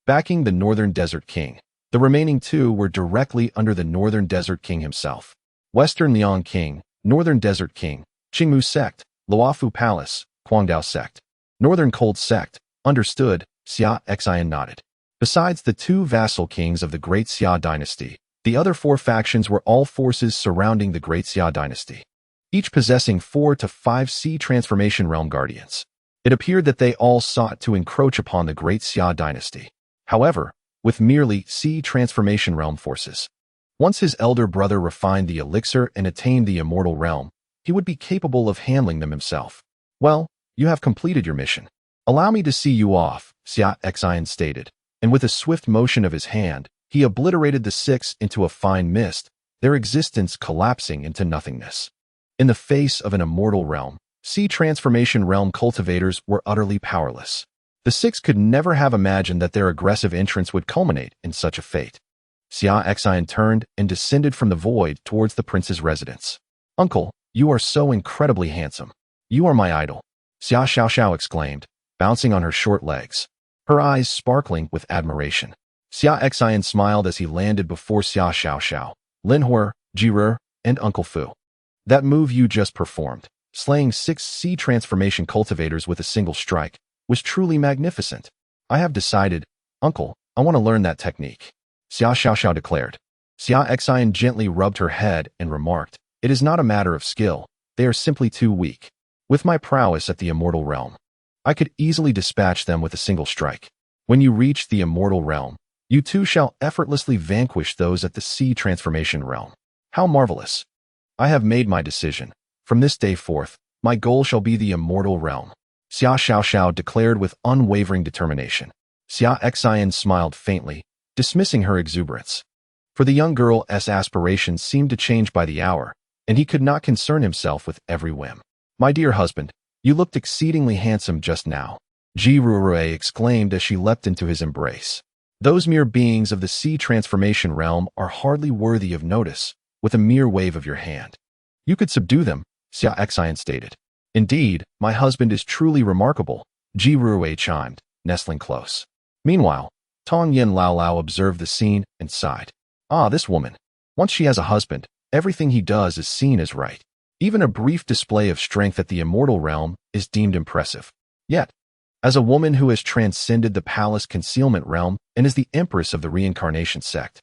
backing the Northern Desert King. The remaining 2 were directly under the Northern Desert King himself. Western Liang King, Northern Desert King, Qingmu sect, Luofu Palace, Guangdao sect, Northern Cold sect. Understood, Xia Xian nodded. Besides the 2 vassal kings of the Great Xia dynasty, the other 4 factions were all forces surrounding the Great Xia dynasty, each possessing 4 to 5 sea transformation realm guardians. It appeared that they all sought to encroach upon the Great Xia dynasty. However, with merely sea transformation realm forces. Once his elder brother refined the elixir and attained the immortal realm, he would be capable of handling them himself. Well, you have completed your mission. Allow me to see you off, Xia Xian stated, and with a swift motion of his hand, he obliterated the 6 into a fine mist, their existence collapsing into nothingness. In the face of an immortal realm, sea transformation realm cultivators were utterly powerless. The 6 could never have imagined that their aggressive entrance would culminate in such a fate. Xia Xian turned and descended from the void towards the prince's residence. Uncle, you are so incredibly handsome. You are my idol, Xia Xiaoxiao exclaimed, bouncing on her short legs, her eyes sparkling with admiration. Xia Xian smiled as he landed before Xia Xiaoxiao, Lin Hui, Jiru, and Uncle Fu. That move you just performed, slaying 6 sea transformation cultivators with a single strike, was truly magnificent. I have decided, Uncle, I want to learn that technique, Xia Xiaoxiao declared. Xia Xian gently rubbed her head and remarked, it is not a matter of skill, they are simply too weak. With my prowess at the immortal realm, I could easily dispatch them with a single strike. When you reach the immortal realm, you too shall effortlessly vanquish those at the sea transformation realm. How marvelous! I have made my decision. From this day forth, my goal shall be the immortal realm, Xia Xiaoxiao declared with unwavering determination. Xia Xian smiled faintly, dismissing her exuberance. For the young girl's aspirations seemed to change by the hour, and he could not concern himself with every whim. My dear husband, you looked exceedingly handsome just now, Jiru exclaimed as she leapt into his embrace. Those mere beings of the sea transformation realm are hardly worthy of notice, with a mere wave of your hand. You could subdue them, Xia Xian stated. Indeed, my husband is truly remarkable, Jiru chimed, nestling close. Meanwhile, Tong Yin Lao Lao observed the scene and sighed. Ah, this woman. Once she has a husband, everything he does is seen as right. Even a brief display of strength at the immortal realm is deemed impressive. Yet, as a woman who has transcended the palace concealment realm and is the empress of the reincarnation sect,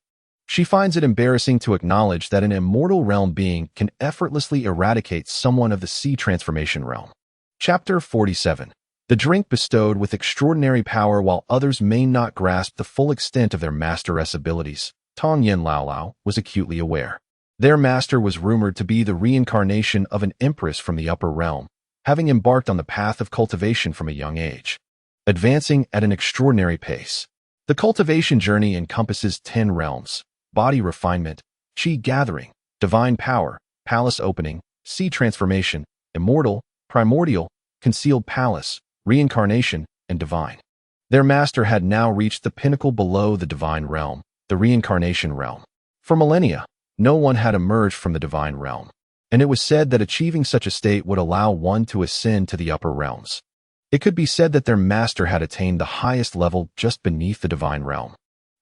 she finds it embarrassing to acknowledge that an immortal realm being can effortlessly eradicate someone of the sea transformation realm. Chapter 47. The drink bestowed with extraordinary power while others may not grasp the full extent of their master's abilities, Tong Yin Lao Lao was acutely aware. Their master was rumored to be the reincarnation of an empress from the upper realm, having embarked on the path of cultivation from a young age, advancing at an extraordinary pace. The cultivation journey encompasses 10 realms: body refinement, qi gathering, divine power, palace opening, sea transformation, immortal, primordial, concealed palace, reincarnation, and divine. Their master had now reached the pinnacle below the divine realm, the reincarnation realm. For millennia, no one had emerged from the divine realm, and it was said that achieving such a state would allow one to ascend to the upper realms. It could be said that their master had attained the highest level just beneath the divine realm,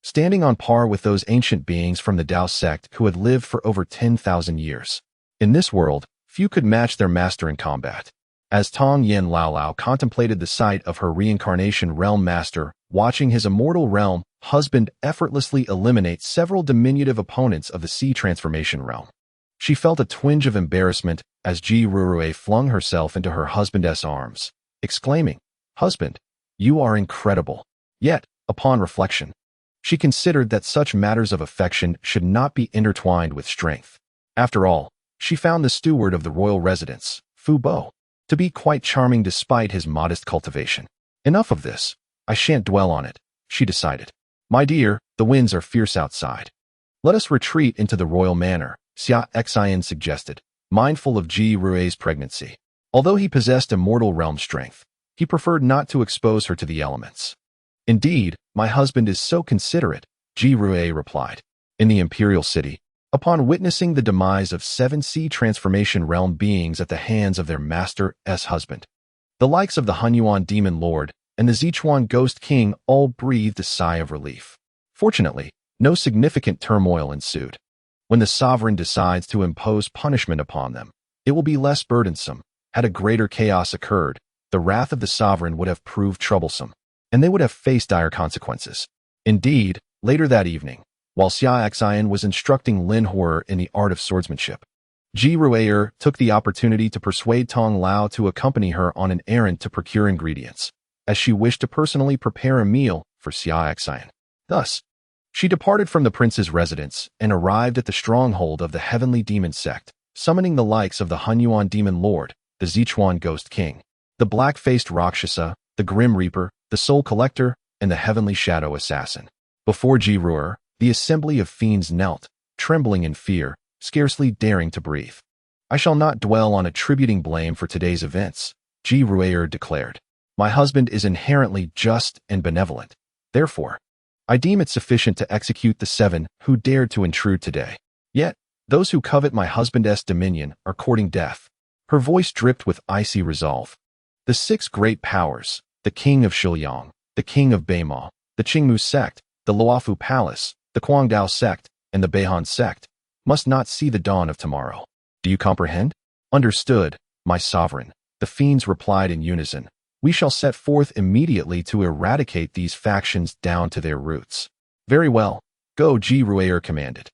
standing on par with those ancient beings from the Dao sect who had lived for over 10,000 years. In this world, few could match their master in combat. As Tong Yin Lao Lao contemplated the sight of her reincarnation realm master, watching his immortal realm husband effortlessly eliminate several diminutive opponents of the sea transformation realm, she felt a twinge of embarrassment as Ji Rurue flung herself into her husband's arms, exclaiming, "Husband, you are incredible." Yet, upon reflection, She considered that such matters of affection should not be intertwined with strength. After all, she found the steward of the royal residence, Fu Bo, to be quite charming despite his modest cultivation. Enough of this. I shan't dwell on it, she decided. My dear, the winds are fierce outside. Let us retreat into the royal manor, Xia Xin suggested, mindful of Ji Rue's pregnancy. Although he possessed immortal realm strength, he preferred not to expose her to the elements. Indeed, my husband is so considerate, Ji Rue replied. In the imperial city, upon witnessing the demise of 7 sea transformation realm beings at the hands of their master's husband, the likes of the Hunyuan Demon Lord and the Sichuan Ghost King all breathed a sigh of relief. Fortunately, no significant turmoil ensued. When the sovereign decides to impose punishment upon them, it will be less burdensome. Had a greater chaos occurred, the wrath of the sovereign would have proved troublesome, and they would have faced dire consequences. Indeed, later that evening, while Xia Xin was instructing Lin Horror in the art of swordsmanship, Ji Rue'er took the opportunity to persuade Tong Lao to accompany her on an errand to procure ingredients, as she wished to personally prepare a meal for Xia Xin. Thus, she departed from the prince's residence and arrived at the stronghold of the heavenly Demon Sect, summoning the likes of the Hunyuan Demon Lord, the Sichuan Ghost King, the black-faced Rakshasa, the Grim Reaper, the Soul Collector, and the Heavenly Shadow Assassin. Before Ji Rue'er, the assembly of fiends knelt, trembling in fear, scarcely daring to breathe. I shall not dwell on attributing blame for today's events, Ji Rue'er declared. My husband is inherently just and benevolent. Therefore, I deem it sufficient to execute the 7 who dared to intrude today. Yet, those who covet my husband's dominion are courting death. Her voice dripped with icy resolve. The 6 great powers, the King of Shiliang, the King of Beima, the Qingmu Sect, the Luofu Palace, the Guangdao Sect, and the Beihan Sect, must not see the dawn of tomorrow. Do you comprehend? Understood, my sovereign, the fiends replied in unison. We shall set forth immediately to eradicate these factions down to their roots. Very well, go, Ji Rue'er commanded.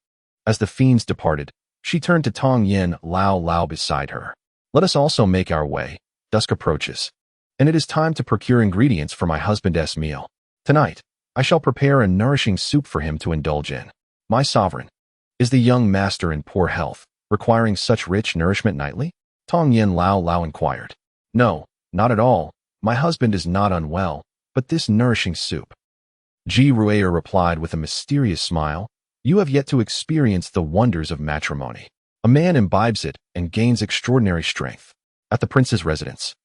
As the fiends departed, she turned to Tong Yin Lao beside her. Let us also make our way. Dusk approaches, and it is time to procure ingredients for my husband's meal. Tonight, I shall prepare a nourishing soup for him to indulge in. My sovereign, is the young master in poor health, requiring such rich nourishment nightly? Tong Yin Lao inquired. No, not at all. My husband is not unwell, but this nourishing soup. Ji Rue'er replied with a mysterious smile. You have yet to experience the wonders of matrimony. A man imbibes it and gains extraordinary strength. At the prince's residence,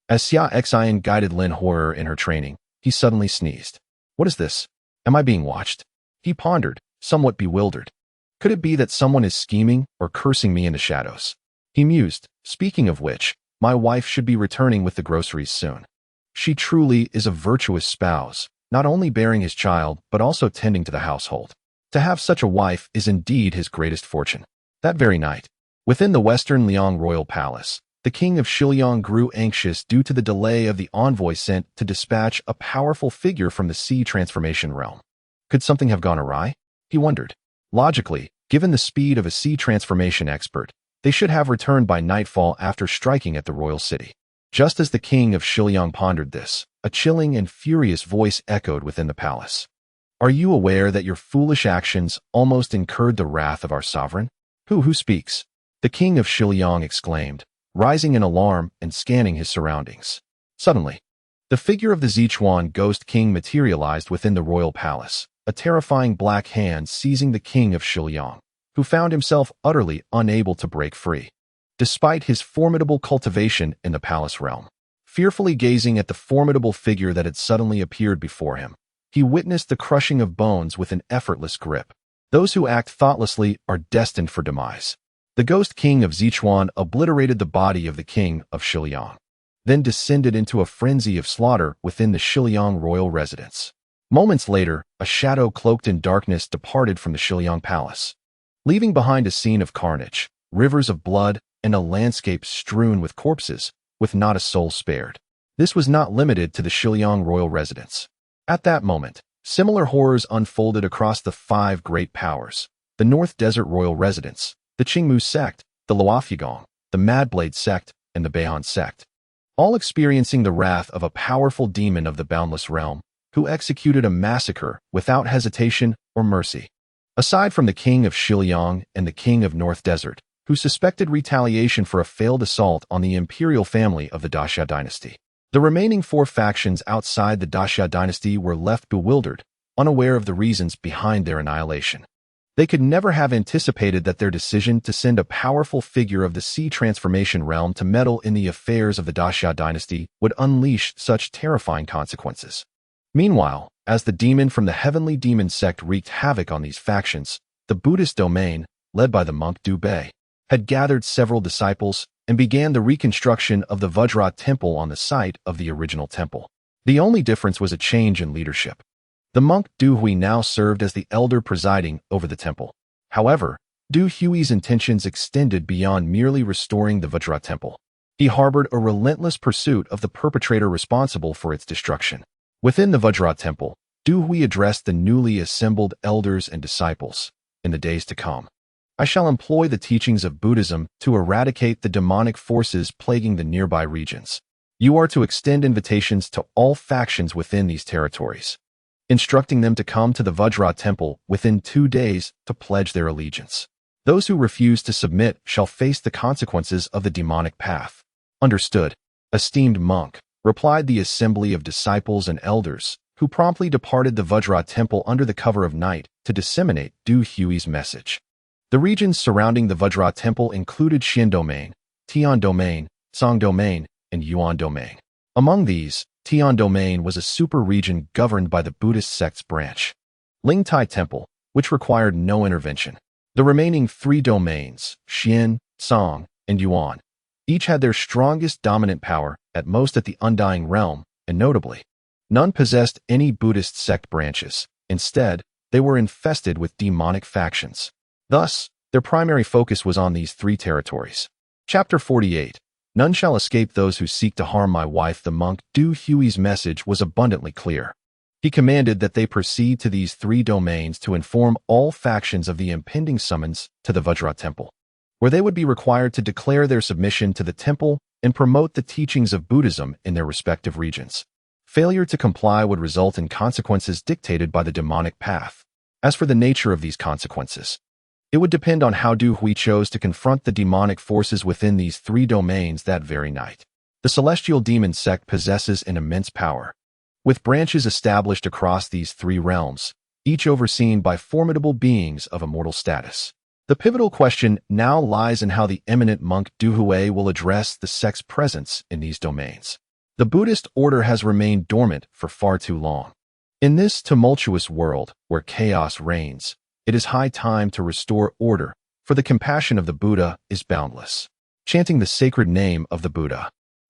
as Xia Xin guided Lin Horror in her training, he suddenly sneezed. What is this? Am I being watched? He pondered, somewhat bewildered. Could it be that someone is scheming or cursing me in the shadows? He mused, speaking of which, my wife should be returning with the groceries soon. She truly is a virtuous spouse, not only bearing his child, but also tending to the household. To have such a wife is indeed his greatest fortune. That very night, within the Western Liang royal palace, the king of Shiliang grew anxious due to the delay of the envoy sent to dispatch a powerful figure from the sea transformation realm. Could something have gone awry? He wondered. Logically, given the speed of a sea transformation expert, they should have returned by nightfall after striking at the royal city. Just as the king of Shiliang pondered this, a chilling and furious voice echoed within the palace. Are you aware that your foolish actions almost incurred the wrath of our sovereign? Who speaks? The king of Shiliang exclaimed, rising in alarm and scanning his surroundings. Suddenly, the figure of the Sichuan Ghost King materialized within the royal palace, a terrifying black hand seizing the king of Shiliang, who found himself utterly unable to break free. Despite his formidable cultivation in the palace realm, fearfully gazing at the formidable figure that had suddenly appeared before him, he witnessed the crushing of bones with an effortless grip. Those who act thoughtlessly are destined for demise. The Ghost King of Sichuan obliterated the body of the king of Shiliang, then descended into a frenzy of slaughter within the Shiliang royal residence. Moments later, a shadow cloaked in darkness departed from the Shiliang palace, leaving behind a scene of carnage, rivers of blood, and a landscape strewn with corpses, with not a soul spared. This was not limited to the Shiliang royal residence. At that moment, similar horrors unfolded across the 5 great powers, the North Desert royal residence, the Qingmu Sect, the Luofu, the Madblade Sect, and the Beihan Sect, all experiencing the wrath of a powerful demon of the boundless realm, who executed a massacre without hesitation or mercy. Aside from the king of Xiliang and the king of North Desert, who suspected retaliation for a failed assault on the imperial family of the Daxia dynasty, the remaining 4 factions outside the Daxia dynasty were left bewildered, unaware of the reasons behind their annihilation. They could never have anticipated that their decision to send a powerful figure of the Sea Transformation realm to meddle in the affairs of the Daxia dynasty would unleash such terrifying consequences. Meanwhile, as the demon from the heavenly Demon Sect wreaked havoc on these factions, the Buddhist domain, led by the monk Du Bei, had gathered several disciples and began the reconstruction of the Vajra temple on the site of the original temple. The only difference was a change in leadership. The monk Du Hui now served as the elder presiding over the temple. However, Du Hui's intentions extended beyond merely restoring the Vajra temple. He harbored a relentless pursuit of the perpetrator responsible for its destruction. Within the Vajra temple, Du Hui addressed the newly assembled elders and disciples. In the days to come, I shall employ the teachings of Buddhism to eradicate the demonic forces plaguing the nearby regions. You are to extend invitations to all factions within these territories, instructing them to come to the Vajra temple within 2 days to pledge their allegiance. Those who refuse to submit shall face the consequences of the demonic path. Understood, esteemed monk, replied the assembly of disciples and elders, who promptly departed the Vajra temple under the cover of night to disseminate Du Hui's message. The regions surrounding the Vajra temple included Xin domain, Tian domain, Song domain, and Yuan domain. Among these, Tian domain was a super region governed by the Buddhist sect's branch, Lingtai temple, which required no intervention. The remaining 3 domains, Xin, Song, and Yuan, each had their strongest dominant power, at most at the Undying Realm, and notably, none possessed any Buddhist sect branches. Instead, they were infested with demonic factions. Thus, their primary focus was on these 3 territories. Chapter 48. None shall escape those who seek to harm my wife. The monk Du Hui's message was abundantly clear. He commanded that they proceed to these 3 domains to inform all factions of the impending summons to the Vajra temple, where they would be required to declare their submission to the temple and promote the teachings of Buddhism in their respective regions. Failure to comply would result in consequences dictated by the demonic path. As for the nature of these consequences, it would depend on how Du Hui chose to confront the demonic forces within these 3 domains that very night. The Celestial Demon Sect possesses an immense power, with branches established across these 3 realms, each overseen by formidable beings of immortal status. The pivotal question now lies in how the eminent monk Du Hui will address the sect's presence in these domains. The Buddhist order has remained dormant for far too long. In this tumultuous world where chaos reigns, it is high time to restore order, for the compassion of the Buddha is boundless. Chanting the sacred name of the Buddha,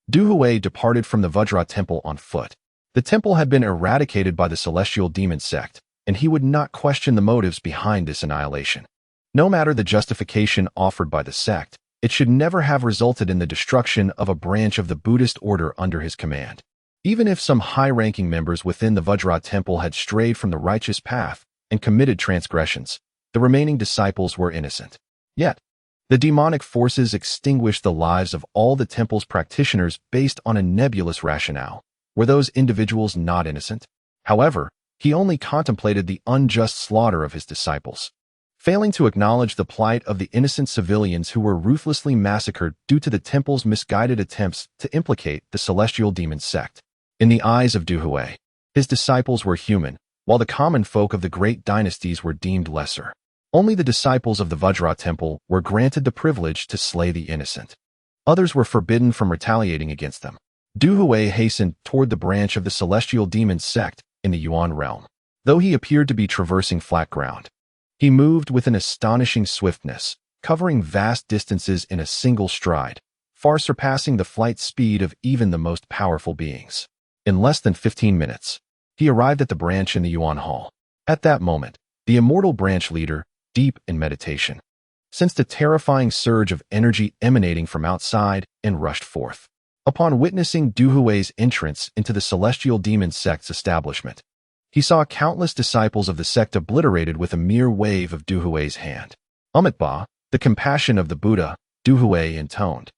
Du Hui departed from the Vajra temple on foot. The temple had been eradicated by the Celestial Demon Sect, and he would not question the motives behind this annihilation. No matter the justification offered by the sect, it should never have resulted in the destruction of a branch of the Buddhist order under his command. Even if some high-ranking members within the Vajra temple had strayed from the righteous path and committed transgressions, the remaining disciples were innocent. Yet, the demonic forces extinguished the lives of all the temple's practitioners based on a nebulous rationale. Were those individuals not innocent? However, he only contemplated the unjust slaughter of his disciples, failing to acknowledge the plight of the innocent civilians who were ruthlessly massacred due to the temple's misguided attempts to implicate the Celestial Demon Sect. In the eyes of Du Hui, his disciples were human, while the common folk of the great dynasties were deemed lesser. Only the disciples of the Vajra temple were granted the privilege to slay the innocent. Others were forbidden from retaliating against them. Du Hui hastened toward the branch of the Celestial Demon Sect in the Yuan realm. Though he appeared to be traversing flat ground, he moved with an astonishing swiftness, covering vast distances in a single stride, far surpassing the flight speed of even the most powerful beings. In less than 15 minutes, he arrived at the branch in the Yuan Hall. At that moment, the immortal branch leader, deep in meditation, sensed a terrifying surge of energy emanating from outside and rushed forth. Upon witnessing Du Hui's entrance into the Celestial Demon Sect's establishment, he saw countless disciples of the sect obliterated with a mere wave of Du Hui's hand. Amitabha, the compassion of the Buddha, Du Hui intoned,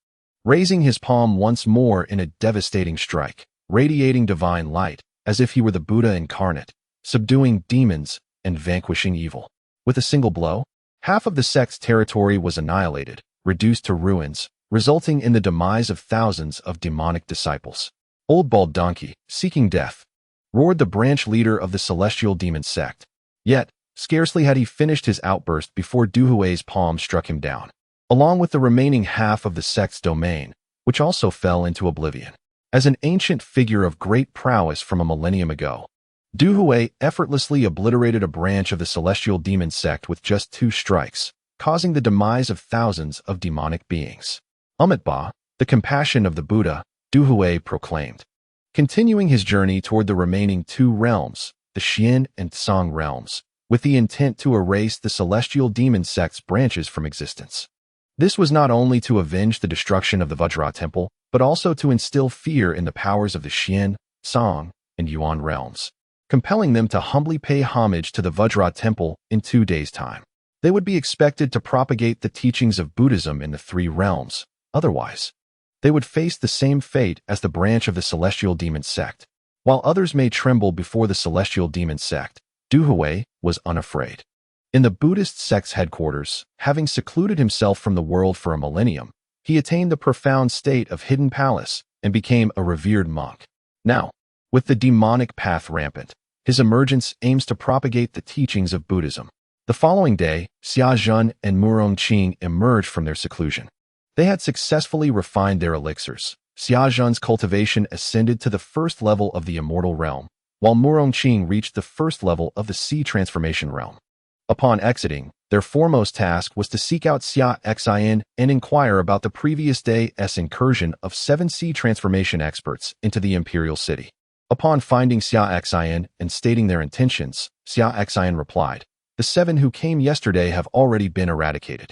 raising his palm once more in a devastating strike, radiating divine light, as if he were the Buddha incarnate, subduing demons and vanquishing evil. With a single blow, half of the sect's territory was annihilated, reduced to ruins, resulting in the demise of thousands of demonic disciples. Old Bald Donkey, seeking death, roared the branch leader of the celestial demon sect. Yet, scarcely had he finished his outburst before Duhui's palm struck him down, along with the remaining half of the sect's domain, which also fell into oblivion. As an ancient figure of great prowess from a millennium ago, Duhui effortlessly obliterated a branch of the celestial demon sect with just 2 strikes, causing the demise of thousands of demonic beings. Amitabha, the compassion of the Buddha, Duhui proclaimed, continuing his journey toward the remaining 2 realms, the Xian and Tsang realms, with the intent to erase the celestial demon sect's branches from existence. This was not only to avenge the destruction of the Vajra temple, but also to instill fear in the powers of the Xian, Tsang, and Yuan realms, compelling them to humbly pay homage to the Vajra temple in 2 days' time. They would be expected to propagate the teachings of Buddhism in the 3 realms. Otherwise, they would face the same fate as the branch of the celestial demon sect. While others may tremble before the celestial demon sect, Duhui was unafraid. In the Buddhist sect's headquarters, having secluded himself from the world for a millennium, he attained the profound state of hidden palace and became a revered monk. Now, with the demonic path rampant, his emergence aims to propagate the teachings of Buddhism. The following day, Xia Xin and Murong Qing emerged from their seclusion. They had successfully refined their elixirs. Xia Xin's cultivation ascended to the 1st level of the immortal realm, while Murong Qing reached the 1st level of the sea transformation realm. Upon exiting, their foremost task was to seek out Xia Xin and inquire about the previous day's incursion of 7 sea transformation experts into the imperial city. Upon finding Xia Xin and stating their intentions, Xia Xin replied, "The 7 who came yesterday have already been eradicated.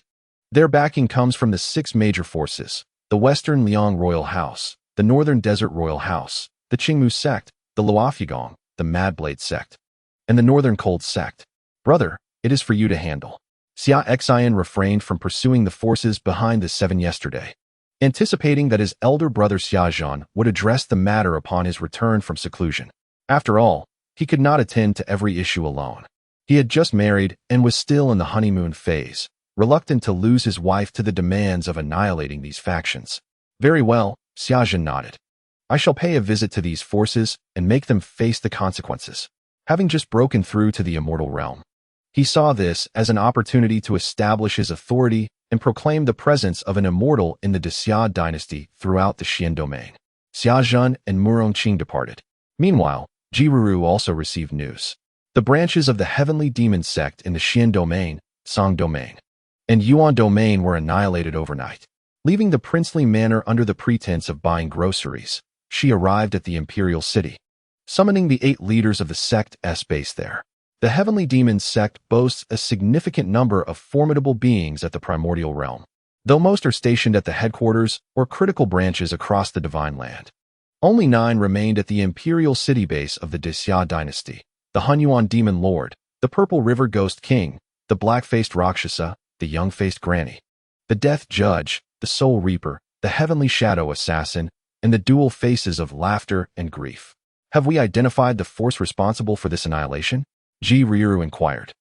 Their backing comes from the 6 major forces: the Western Liang Royal House, the Northern Desert Royal House, the Qingmu Sect, the Luofugang, the Madblade Sect, and the Northern Cold Sect. Brother, it is for you to handle." Xia Xin refrained from pursuing the forces behind the 7 yesterday, anticipating that his elder brother Xia Xin would address the matter upon his return from seclusion. After all, he could not attend to every issue alone. He had just married and was still in the honeymoon phase, reluctant to lose his wife to the demands of annihilating these factions. Very well, Xia Xin nodded. I shall pay a visit to these forces and make them face the consequences. Having just broken through to the immortal realm, he saw this as an opportunity to establish his authority and proclaim the presence of an immortal in the Xia dynasty throughout the Xian domain. Xia Xin and Murong Qing departed. Meanwhile, Jiruru also received news. The branches of the heavenly demon sect in the Xian domain, Song domain, and Yuan domain were annihilated overnight. Leaving the princely manor under the pretense of buying groceries, she arrived at the imperial city, summoning the 8 leaders of the sect's base there. The heavenly demon sect boasts a significant number of formidable beings at the primordial realm, though most are stationed at the headquarters or critical branches across the divine land. Only 9 remained at the imperial city base of the Xia dynasty: the Hunyuan demon lord, the purple river ghost king, the black-faced Rakshasa, the young-faced granny, the death judge, the soul reaper, the heavenly shadow assassin, and the dual faces of laughter and grief. Have we identified the force responsible for this annihilation? Jiruru inquired,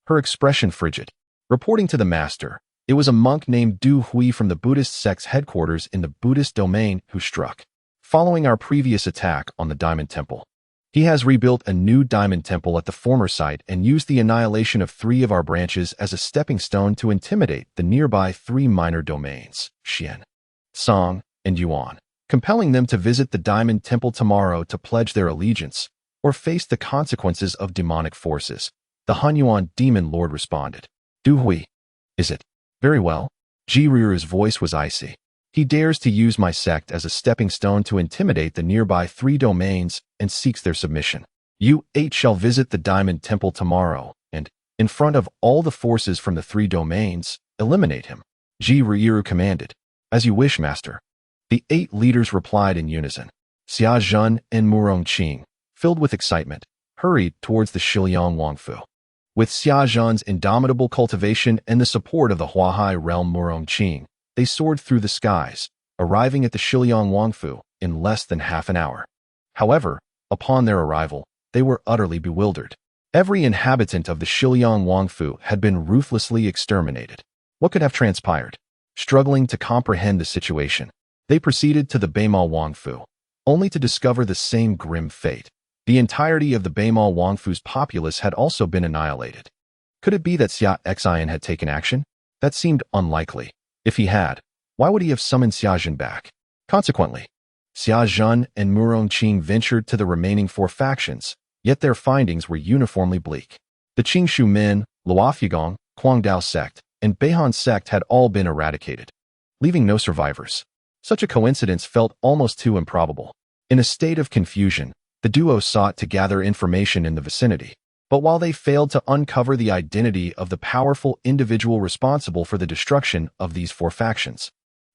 her expression frigid. Reporting to the master, it was a monk named Du Hui from the Buddhist sect's headquarters in the Buddhist domain who struck. Following our previous attack on the Diamond Temple, he has rebuilt a new Diamond Temple at the former site and used the annihilation of 3 of our branches as a stepping stone to intimidate the nearby 3 minor domains, Xian, Song, and Yuan, compelling them to visit the Diamond Temple tomorrow to pledge their allegiance or face the consequences of demonic forces. The Hunyuan demon lord responded. Du Hui, is it? Very well. Jiruru's voice was icy. He dares to use my sect as a stepping stone to intimidate the nearby 3 domains and seeks their submission. You 8 shall visit the Diamond Temple tomorrow and, in front of all the forces from the 3 domains, eliminate him. Jiruru commanded. As you wish, master. The 8 leaders replied in unison. Xia Xin and Murong Qing, filled with excitement, hurried towards the Shiliang Wangfu. With Xia Xin's indomitable cultivation and the support of the Huahai realm Murong Qing, they soared through the skies, arriving at the Shiliang Wangfu in less than half an hour. However, Upon their arrival, they were utterly bewildered. Every inhabitant of the Shiliang Wangfu had been ruthlessly exterminated. What could have transpired? Struggling to comprehend the situation, they proceeded to the Beimal Wangfu, only to discover the same grim fate. The entirety of the Beimal Wangfu's populace had also been annihilated. Could it be that Xia Xin had taken action? That seemed unlikely. If he had, why would he have summoned Xia Xin back? Consequently, Xia Xin and Murong Qing ventured to the remaining 4 factions, yet their findings were uniformly bleak. The Qingshu Min, Luofugang, Guangdao Sect, and Beihan Sect had all been eradicated, leaving no survivors. Such a coincidence felt almost too improbable. In a state of confusion, the duo sought to gather information in the vicinity. But while they failed to uncover the identity of the powerful individual responsible for the destruction of these 4 factions,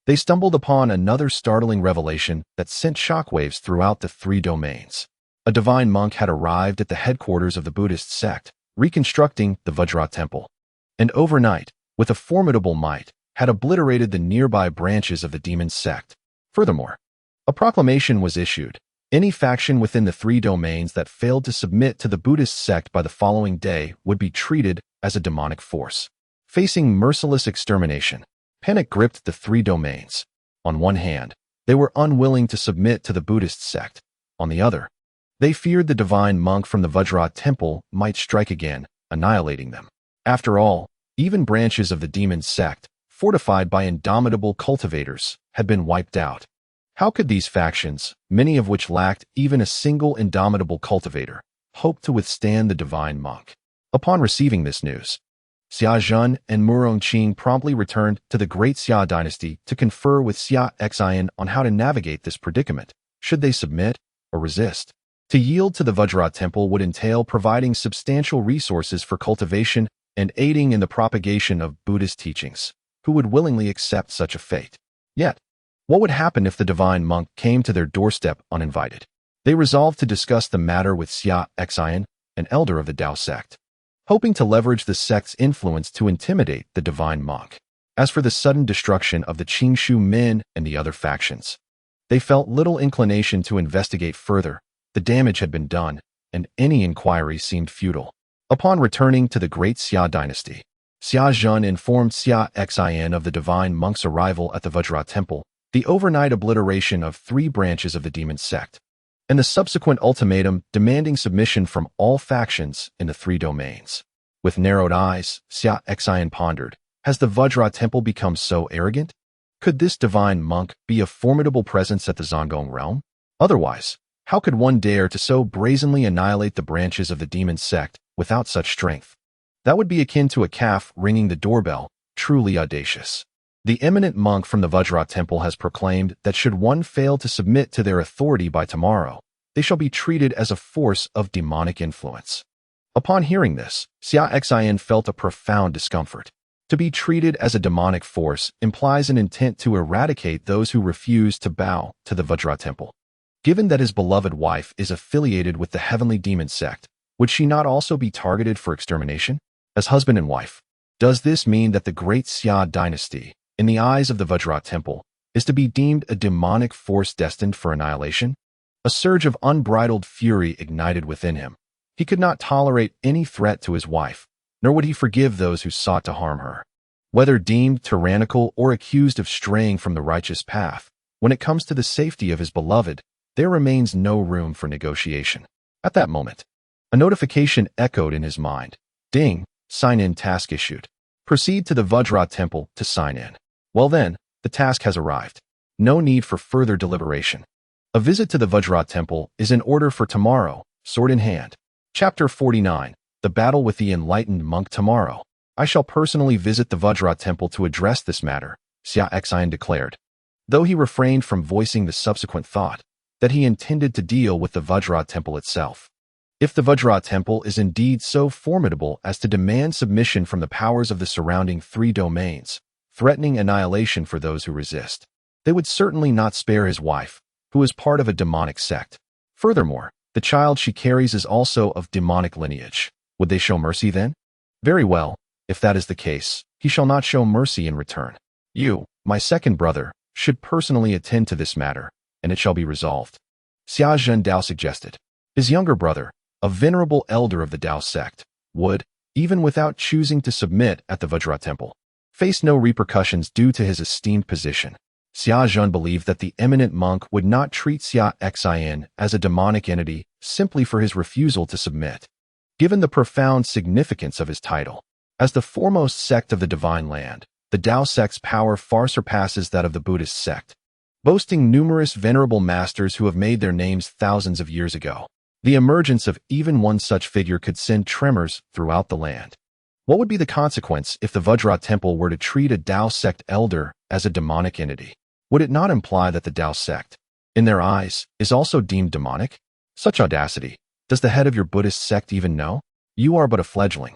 they stumbled upon another startling revelation that sent shockwaves throughout the 3 domains. A divine monk had arrived at the headquarters of the Buddhist sect, reconstructing the Vajra temple, and overnight, with a formidable might, had obliterated the nearby branches of the Demon Sect. Furthermore, a proclamation was issued. Any faction within the 3 domains that failed to submit to the Buddhist sect by the following day would be treated as a demonic force, facing merciless extermination. Panic gripped the 3 domains. On one hand, they were unwilling to submit to the Buddhist sect. On the other, they feared the divine monk from the Vajra temple might strike again, annihilating them. After all, even branches of the Demon Sect, fortified by indomitable cultivators, had been wiped out. How could these factions, many of which lacked even a single indomitable cultivator, hope to withstand the divine monk? Upon receiving this news, Xia Xin and Murong Qing promptly returned to the Great Xia dynasty to confer with Xia Xin on how to navigate this predicament. Should they submit or resist? To yield to the Vajra temple would entail providing substantial resources for cultivation and aiding in the propagation of Buddhist teachings. Who would willingly accept such a fate? Yet, what would happen if the divine monk came to their doorstep uninvited? They resolved to discuss the matter with Xia Xin, an elder of the Dao sect, hoping to leverage the sect's influence to intimidate the divine monk. As for the sudden destruction of the Qingshu Min and the other factions, they felt little inclination to investigate further. The damage had been done, and any inquiry seemed futile. Upon returning to the Great Xia dynasty, Xia Xin informed Xia Xin of the divine monk's arrival at the Vajra temple, the overnight obliteration of 3 branches of the Demon Sect, and the subsequent ultimatum demanding submission from all factions in the 3 domains. With narrowed eyes, Xia Xin pondered, has the Vajra temple become so arrogant? Could this divine monk be a formidable presence at the Zongong realm? Otherwise, how could one dare to so brazenly annihilate the branches of the Demon Sect without such strength? That would be akin to a calf ringing the doorbell, truly audacious. The eminent monk from the Vajra temple has proclaimed that should one fail to submit to their authority by tomorrow, they shall be treated as a force of demonic influence. Upon hearing this, Xia Xin felt a profound discomfort. To be treated as a demonic force implies an intent to eradicate those who refuse to bow to the Vajra temple. Given that his beloved wife is affiliated with the heavenly demon sect, would she not also be targeted for extermination? As husband and wife, does this mean that the Great Xia dynasty, in the eyes of the Vajra temple, is to be deemed a demonic force destined for annihilation? A surge of unbridled fury ignited within him. He could not tolerate any threat to his wife, nor would he forgive those who sought to harm her. Whether deemed tyrannical or accused of straying from the righteous path, when it comes to the safety of his beloved, there remains no room for negotiation. At that moment, a notification echoed in his mind. Ding, sign-in task issued. Proceed to the Vajra temple to sign in. Well then, the task has arrived. No need for further deliberation. A visit to the Vajra temple is in order for tomorrow, sword in hand. Chapter 49. The battle with the enlightened monk tomorrow. I shall personally visit the Vajra temple to address this matter, Xia Xin declared, though he refrained from voicing the subsequent thought that he intended to deal with the Vajra temple itself. If the Vajra temple is indeed so formidable as to demand submission from the powers of the surrounding 3 domains, threatening annihilation for those who resist, they would certainly not spare his wife, who is part of a demonic sect. Furthermore, the child she carries is also of demonic lineage. Would they show mercy then? Very well, if that is the case, he shall not show mercy in return. You, my second brother, should personally attend to this matter, and it shall be resolved. Xia Zhendao suggested. His younger brother, a venerable elder of the Tao sect, would, even without choosing to submit at the Vajra temple, face no repercussions due to his esteemed position. Xia Xin believed that the eminent monk would not treat Xia Xin as a demonic entity simply for his refusal to submit. Given the profound significance of his title, as the foremost sect of the divine land, the Tao sect's power far surpasses that of the Buddhist sect, boasting numerous venerable masters who have made their names thousands of years ago. The emergence of even one such figure could send tremors throughout the land. What would be the consequence if the Vajra temple were to treat a Tao sect elder as a demonic entity? Would it not imply that the Tao sect, in their eyes, is also deemed demonic? Such audacity! Does the head of your Buddhist sect even know? You are but a fledgling.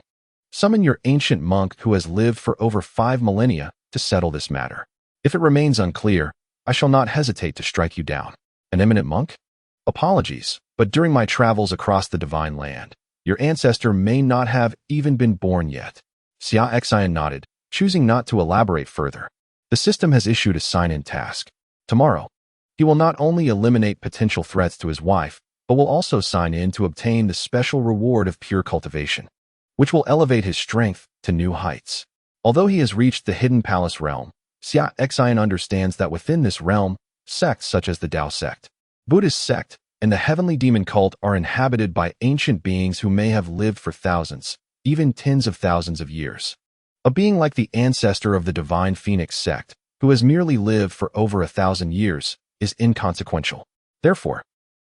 Summon your ancient monk who has lived for over 5 millennia to settle this matter. If it remains unclear, I shall not hesitate to strike you down. An eminent monk? Apologies, but during my travels across the divine land, your ancestor may not have even been born yet. Xia Xin nodded, choosing not to elaborate further. The system has issued a sign-in task. Tomorrow, he will not only eliminate potential threats to his wife, but will also sign in to obtain the special reward of pure cultivation, which will elevate his strength to new heights. Although he has reached the hidden palace realm, Xia Xin understands that within this realm, sects such as the Tao sect, Buddhist sect, and the heavenly demon cult are inhabited by ancient beings who may have lived for thousands, even tens of thousands of years. A being like the ancestor of the divine Phoenix sect, who has merely lived for over 1,000 years, is inconsequential. Therefore,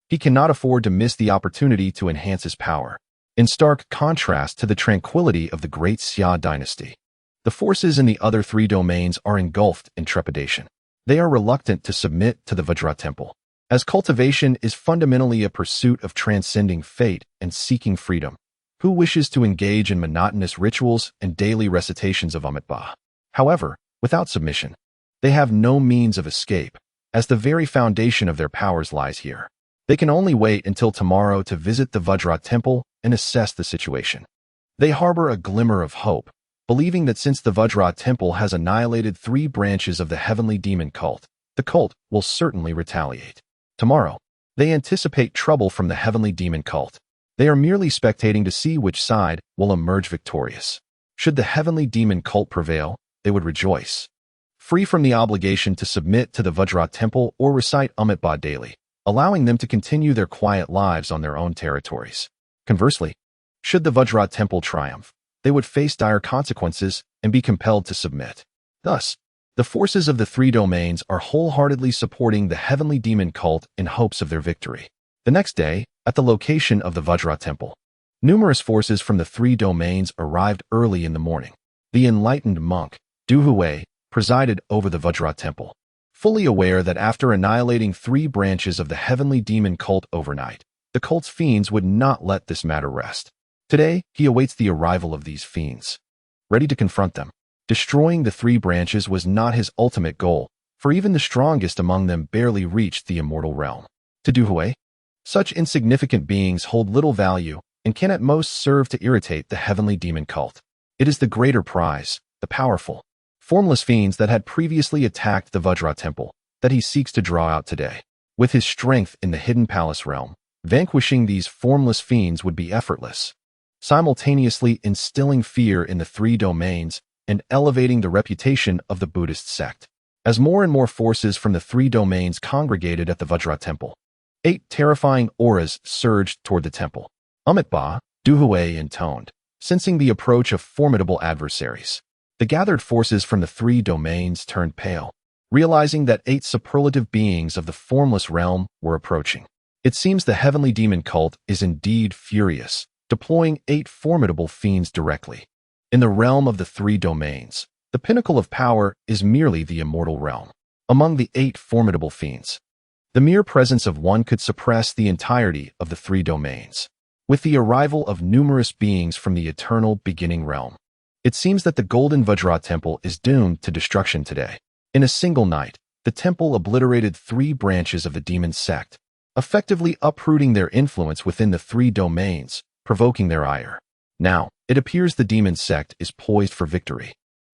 he cannot afford to miss the opportunity to enhance his power. In stark contrast to the tranquility of the great Xia dynasty, the forces in the other 3 domains are engulfed in trepidation. They are reluctant to submit to the Vajra temple, as cultivation is fundamentally a pursuit of transcending fate and seeking freedom. Who wishes to engage in monotonous rituals and daily recitations of Amitabha? However, without submission, they have no means of escape, as the very foundation of their powers lies here. They can only wait until tomorrow to visit the Vajra temple and assess the situation. They harbor a glimmer of hope, believing that since the Vajra temple has annihilated 3 branches of the heavenly demon cult, the cult will certainly retaliate. Tomorrow, they anticipate trouble from the heavenly demon cult. They are merely spectating to see which side will emerge victorious. Should the heavenly demon cult prevail, they would rejoice, free from the obligation to submit to the Vajra temple or recite Amitabha daily, allowing them to continue their quiet lives on their own territories. Conversely, should the Vajra temple triumph, they would face dire consequences and be compelled to submit. Thus, the forces of the 3 domains are wholeheartedly supporting the heavenly demon cult in hopes of their victory. The next day, at the location of the Vajra temple, numerous forces from the 3 domains arrived early in the morning. The enlightened monk, Du Hui, presided over the Vajra temple, fully aware that after annihilating 3 branches of the heavenly demon cult overnight, the cult's fiends would not let this matter rest. Today, he awaits the arrival of these fiends, ready to confront them. Destroying the 3 branches was not his ultimate goal, for even the strongest among them barely reached the immortal realm. To Du Hui, such insignificant beings hold little value and can at most serve to irritate the heavenly demon cult. It is the greater prize, the powerful, formless fiends that had previously attacked the Vajra temple, that he seeks to draw out today. With his strength in the hidden palace realm, vanquishing these formless fiends would be effortless, simultaneously instilling fear in the 3 domains and elevating the reputation of the Buddhist sect. As more and more forces from the 3 domains congregated at the Vajra temple, 8 terrifying auras surged toward the temple. Amitabha, Du Hui intoned, sensing the approach of formidable adversaries. The gathered forces from the 3 domains turned pale, realizing that 8 superlative beings of the formless realm were approaching. It seems the heavenly demon cult is indeed furious, deploying 8 formidable fiends directly. In the realm of the 3 domains, the pinnacle of power is merely the immortal realm. Among the 8 formidable fiends, the mere presence of one could suppress the entirety of the 3 domains. With the arrival of numerous beings from the eternal beginning realm, it seems that the Golden Vajra temple is doomed to destruction today. In a single night, the temple obliterated 3 branches of the Demon Sect, effectively uprooting their influence within the 3 domains, provoking their ire. Now, it appears the Demon Sect is poised for victory,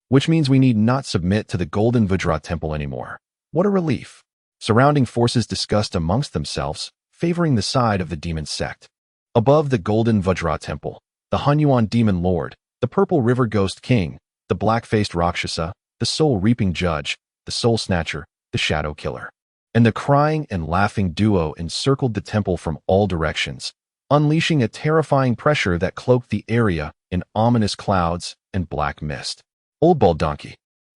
which means we need not submit to the Golden Vajra temple anymore. What a relief! Surrounding forces discussed amongst themselves, favoring the side of the Demon Sect. Above the golden Vajra temple, the Hunyuan demon lord, the purple river ghost king, the black-faced Rakshasa, the soul-reaping judge, the soul snatcher, the shadow killer, and the crying and laughing duo encircled the temple from all directions, unleashing a terrifying pressure that cloaked the area in ominous clouds and black mist. Old bald donkey,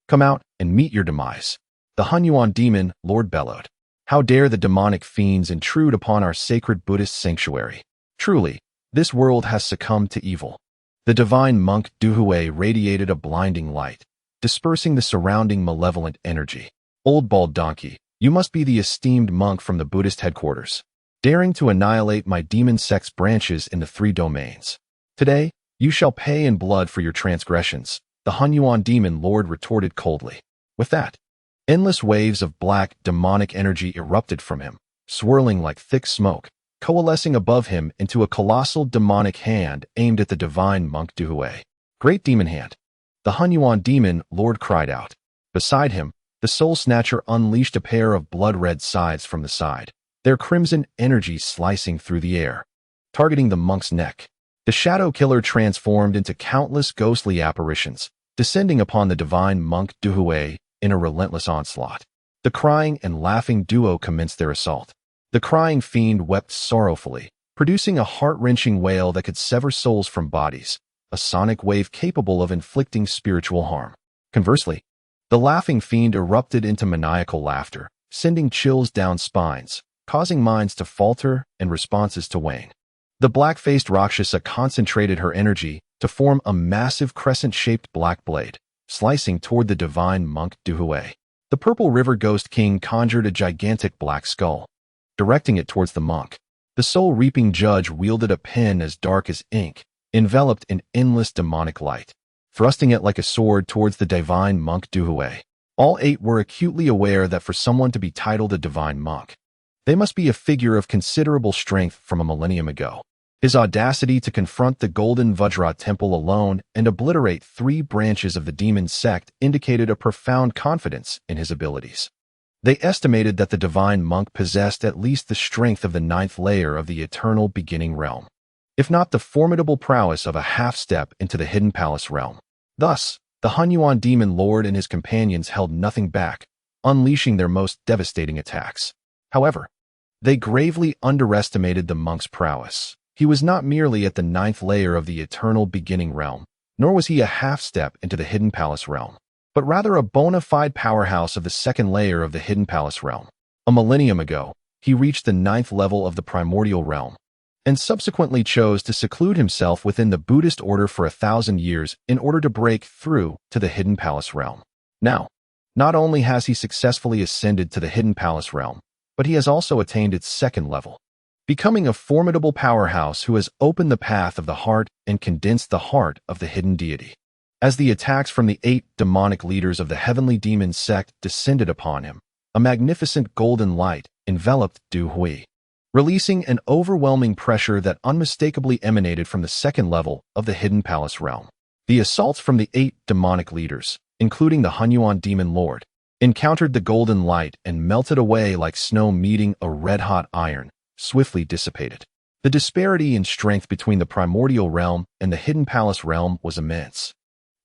come out and meet your demise. The Hunyuan demon lord bellowed. How dare the demonic fiends intrude upon our sacred Buddhist sanctuary? Truly, this world has succumbed to evil. The divine monk Duhui radiated a blinding light, dispersing the surrounding malevolent energy. Old bald donkey, you must be the esteemed monk from the Buddhist headquarters, daring to annihilate my demon sect's branches in the 3 domains. Today, you shall pay in blood for your transgressions, the Hunyuan demon lord retorted coldly. With that, endless waves of black, demonic energy erupted from him, swirling like thick smoke, coalescing above him into a colossal demonic hand aimed at the divine monk Duhui. Great demon hand. The Hunyuan demon lord cried out. Beside him, the soul snatcher unleashed a pair of blood-red scythes from the side, their crimson energy slicing through the air, targeting the monk's neck. The shadow killer transformed into countless ghostly apparitions, descending upon the divine monk Duhui in a relentless onslaught. The crying and laughing duo commenced their assault. The crying fiend wept sorrowfully, producing a heart-wrenching wail that could sever souls from bodies, a sonic wave capable of inflicting spiritual harm. Conversely, the laughing fiend erupted into maniacal laughter, sending chills down spines, causing minds to falter and responses to wane. The black-faced Rakshasa concentrated her energy to form a massive crescent-shaped black blade, slicing toward the divine monk Duhui. The purple river ghost king conjured a gigantic black skull, directing it towards the monk. The soul-reaping judge wielded a pen as dark as ink, enveloped in endless demonic light, thrusting it like a sword towards the divine monk Duhui. All 8 were acutely aware that for someone to be titled a divine monk, they must be a figure of considerable strength from a millennium ago. His audacity to confront the golden Vajra temple alone and obliterate 3 branches of the Demon Sect indicated a profound confidence in his abilities. They estimated that the divine monk possessed at least the strength of the 9th layer of the eternal beginning realm, if not the formidable prowess of a half-step into the hidden palace realm. Thus, the Hunyuan demon lord and his companions held nothing back, unleashing their most devastating attacks. However, they gravely underestimated the monk's prowess. He was not merely at the 9th layer of the eternal beginning realm, nor was he a half-step into the hidden palace realm, but rather a bona fide powerhouse of the 2nd layer of the hidden palace realm. A millennium ago, he reached the 9th level of the primordial realm, and subsequently chose to seclude himself within the Buddhist order for 1,000 years in order to break through to the hidden palace realm. Now, not only has he successfully ascended to the hidden palace realm, but he has also attained its 2nd level, becoming a formidable powerhouse who has opened the path of the heart and condensed the heart of the hidden deity. As the attacks from the 8 demonic leaders of the heavenly demon sect descended upon him, a magnificent golden light enveloped Duhui, releasing an overwhelming pressure that unmistakably emanated from the 2nd level of the hidden palace realm. The assaults from the 8 demonic leaders, including the Hunyuan demon lord, encountered the golden light and melted away like snow meeting a red-hot iron, swiftly dissipated. The disparity in strength between the primordial realm and the hidden palace realm was immense.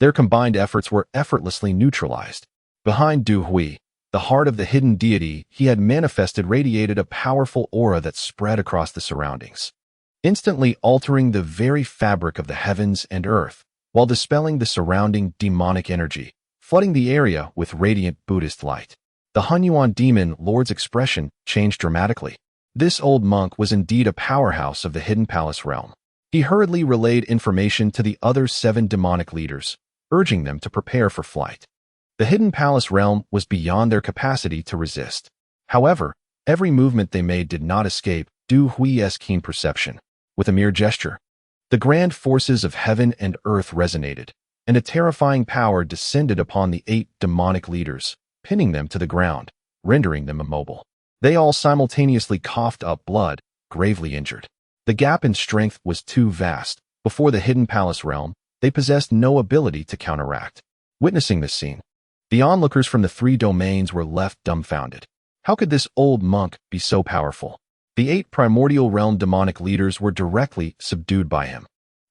Their combined efforts were effortlessly neutralized. Behind Duhui, the heart of the hidden deity he had manifested radiated a powerful aura that spread across the surroundings, instantly altering the very fabric of the heavens and earth, while dispelling the surrounding demonic energy, flooding the area with radiant Buddhist light. The Hunyuan demon lord's expression changed dramatically. This old monk was indeed a powerhouse of the hidden palace realm. He hurriedly relayed information to the other 7 demonic leaders, urging them to prepare for flight. The hidden palace realm was beyond their capacity to resist. However, every movement they made did not escape Du Hui's keen perception. With a mere gesture, the grand forces of heaven and earth resonated, and a terrifying power descended upon the 8 demonic leaders, pinning them to the ground, rendering them immobile. They all simultaneously coughed up blood, gravely injured. The gap in strength was too vast. Before the hidden palace realm, they possessed no ability to counteract. Witnessing this scene, the onlookers from the 3 domains were left dumbfounded. How could this old monk be so powerful? The 8 primordial realm demonic leaders were directly subdued by him.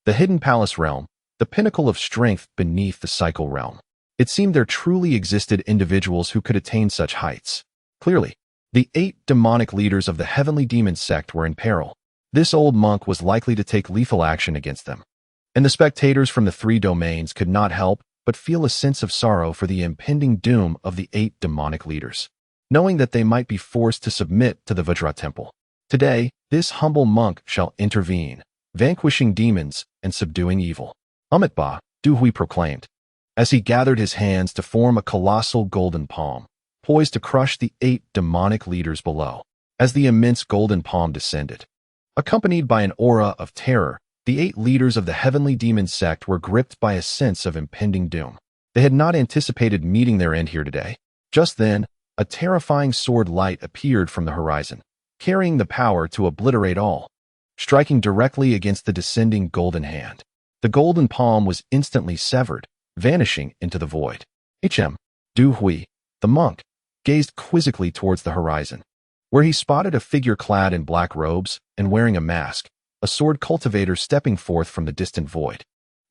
The hidden palace realm, the pinnacle of strength beneath the cycle realm. It seemed there truly existed individuals who could attain such heights. Clearly, the 8 demonic leaders of the heavenly demon sect were in peril. This old monk was likely to take lethal action against them. And the spectators from the 3 domains could not help but feel a sense of sorrow for the impending doom of the 8 demonic leaders, knowing that they might be forced to submit to the Vajra temple. Today, this humble monk shall intervene, vanquishing demons and subduing evil. Amitba, Duhui proclaimed, as he gathered his hands to form a colossal golden palm, poised to crush the 8 demonic leaders below. As the immense golden palm descended, accompanied by an aura of terror, the 8 leaders of the heavenly demon sect were gripped by a sense of impending doom. They had not anticipated meeting their end here today. Just then, a terrifying sword light appeared from the horizon, carrying the power to obliterate all, striking directly against the descending golden hand. The golden palm was instantly severed, vanishing into the void. Du Hui, the monk, gazed quizzically towards the horizon, where he spotted a figure clad in black robes and wearing a mask, a sword cultivator stepping forth from the distant void.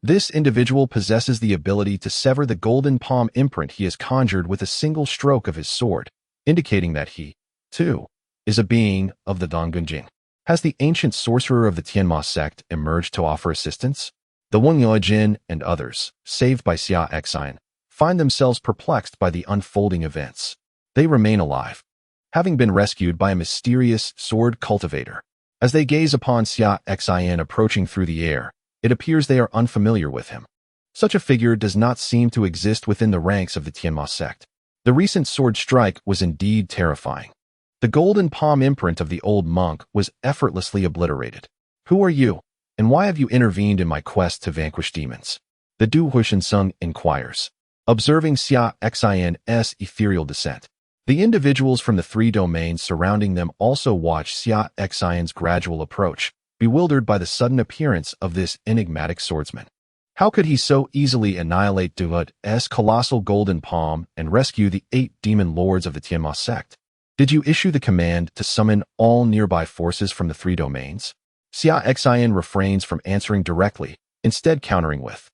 This individual possesses the ability to sever the golden palm imprint he has conjured with a single stroke of his sword, indicating that he, too, is a being of the Dongunjing. Has the ancient sorcerer of the Demon Sect emerged to offer assistance? The Wang Yuejin and others, saved by Xia Xin, find themselves perplexed by the unfolding events. They remain alive, having been rescued by a mysterious sword cultivator. As they gaze upon Xia Xin approaching through the air, it appears they are unfamiliar with him. Such a figure does not seem to exist within the ranks of the Demon Sect. The recent sword strike was indeed terrifying. The golden palm imprint of the old monk was effortlessly obliterated. Who are you, and why have you intervened in my quest to vanquish demons? The Du Huishan Sung inquires, observing Xia Xin's ethereal descent. The individuals from the 3 domains surrounding them also watch Xia Xin's gradual approach, bewildered by the sudden appearance of this enigmatic swordsman. How could he so easily annihilate Duhut's colossal golden palm and rescue the 8 demon lords of the Demon Sect? Did you issue the command to summon all nearby forces from the 3 domains? Xia Xin refrains from answering directly, instead countering with,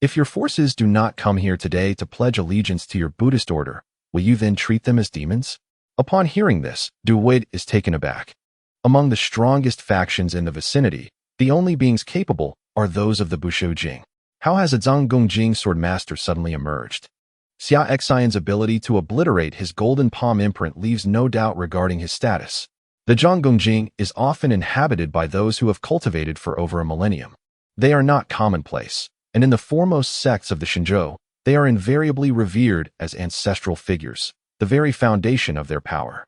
if your forces do not come here today to pledge allegiance to your Buddhist order, will you then treat them as demons? Upon hearing this, Du Wei is taken aback. Among the strongest factions in the vicinity, the only beings capable are those of the Bushu Jing. How has a Zhanggongjing swordmaster suddenly emerged? Xia Xin's ability to obliterate his golden palm imprint leaves no doubt regarding his status. The Zhanggongjing is often inhabited by those who have cultivated for over a millennium. They are not commonplace, and in the foremost sects of the Xinzhou, they are invariably revered as ancestral figures, the very foundation of their power.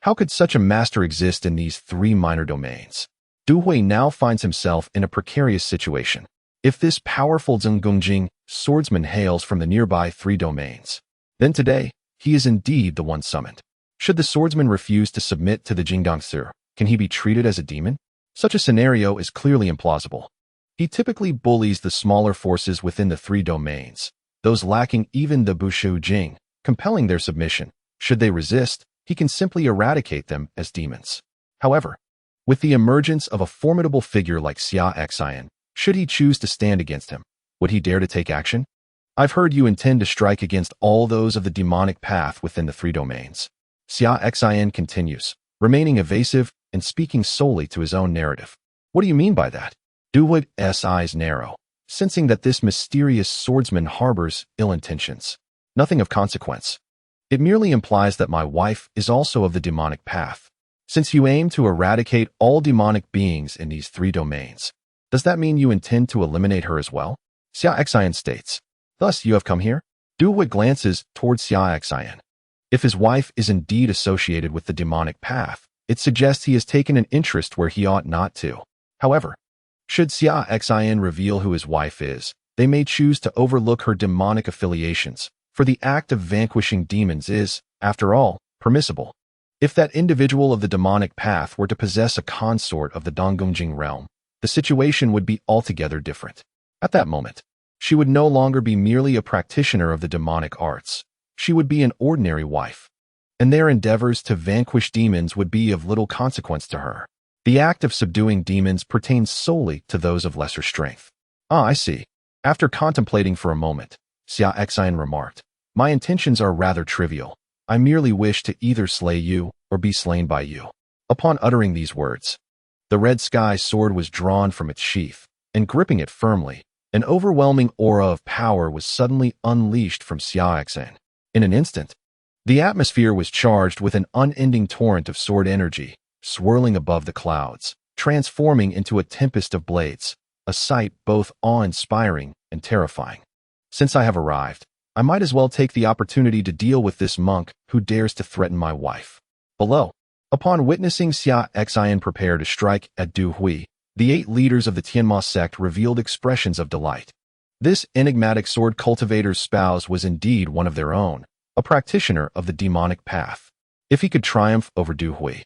How could such a master exist in these 3 minor domains? Du Hui now finds himself in a precarious situation. If this powerful Zhanggongjing swordsman hails from the nearby 3 domains, then today, he is indeed the one summoned. Should the swordsman refuse to submit to the Jingdongsu, can he be treated as a demon? Such a scenario is clearly implausible. He typically bullies the smaller forces within the 3 domains, those lacking even the Bushu Jing, compelling their submission. Should they resist, he can simply eradicate them as demons. However, with the emergence of a formidable figure like Xia Xin, should he choose to stand against him, would he dare to take action? I've heard you intend to strike against all those of the demonic path within the 3 domains. Xia Xin continues, remaining evasive and speaking solely to his own narrative. What do you mean by that? Du Wei's eyes narrow, sensing that this mysterious swordsman harbors ill intentions. Nothing of consequence. It merely implies that my wife is also of the demonic path. Since you aim to eradicate all demonic beings in these 3 domains, does that mean you intend to eliminate her as well? Xia Xin states. Thus you have come here? Du Wei glances towards Xia Xin. If his wife is indeed associated with the demonic path, it suggests he has taken an interest where he ought not to. However, should Xia Xin reveal who his wife is, they may choose to overlook her demonic affiliations, for the act of vanquishing demons is, after all, permissible. If that individual of the demonic path were to possess a consort of the Dongongjing realm, the situation would be altogether different. At that moment, she would no longer be merely a practitioner of the demonic arts. She would be an ordinary wife, and their endeavors to vanquish demons would be of little consequence to her. The act of subduing demons pertains solely to those of lesser strength. Ah, I see. After contemplating for a moment, Xia Xin remarked, my intentions are rather trivial. I merely wish to either slay you or be slain by you. Upon uttering these words, the red sky sword was drawn from its sheath, and gripping it firmly, an overwhelming aura of power was suddenly unleashed from Xia Xin. In an instant, the atmosphere was charged with an unending torrent of sword energy, swirling above the clouds, transforming into a tempest of blades, a sight both awe-inspiring and terrifying. Since I have arrived, I might as well take the opportunity to deal with this monk who dares to threaten my wife. Below, upon witnessing Xia Xin prepare to strike at Du Hui, the 8 leaders of the Demon Sect revealed expressions of delight. This enigmatic sword cultivator's spouse was indeed one of their own, a practitioner of the demonic path. If he could triumph over Du Hui,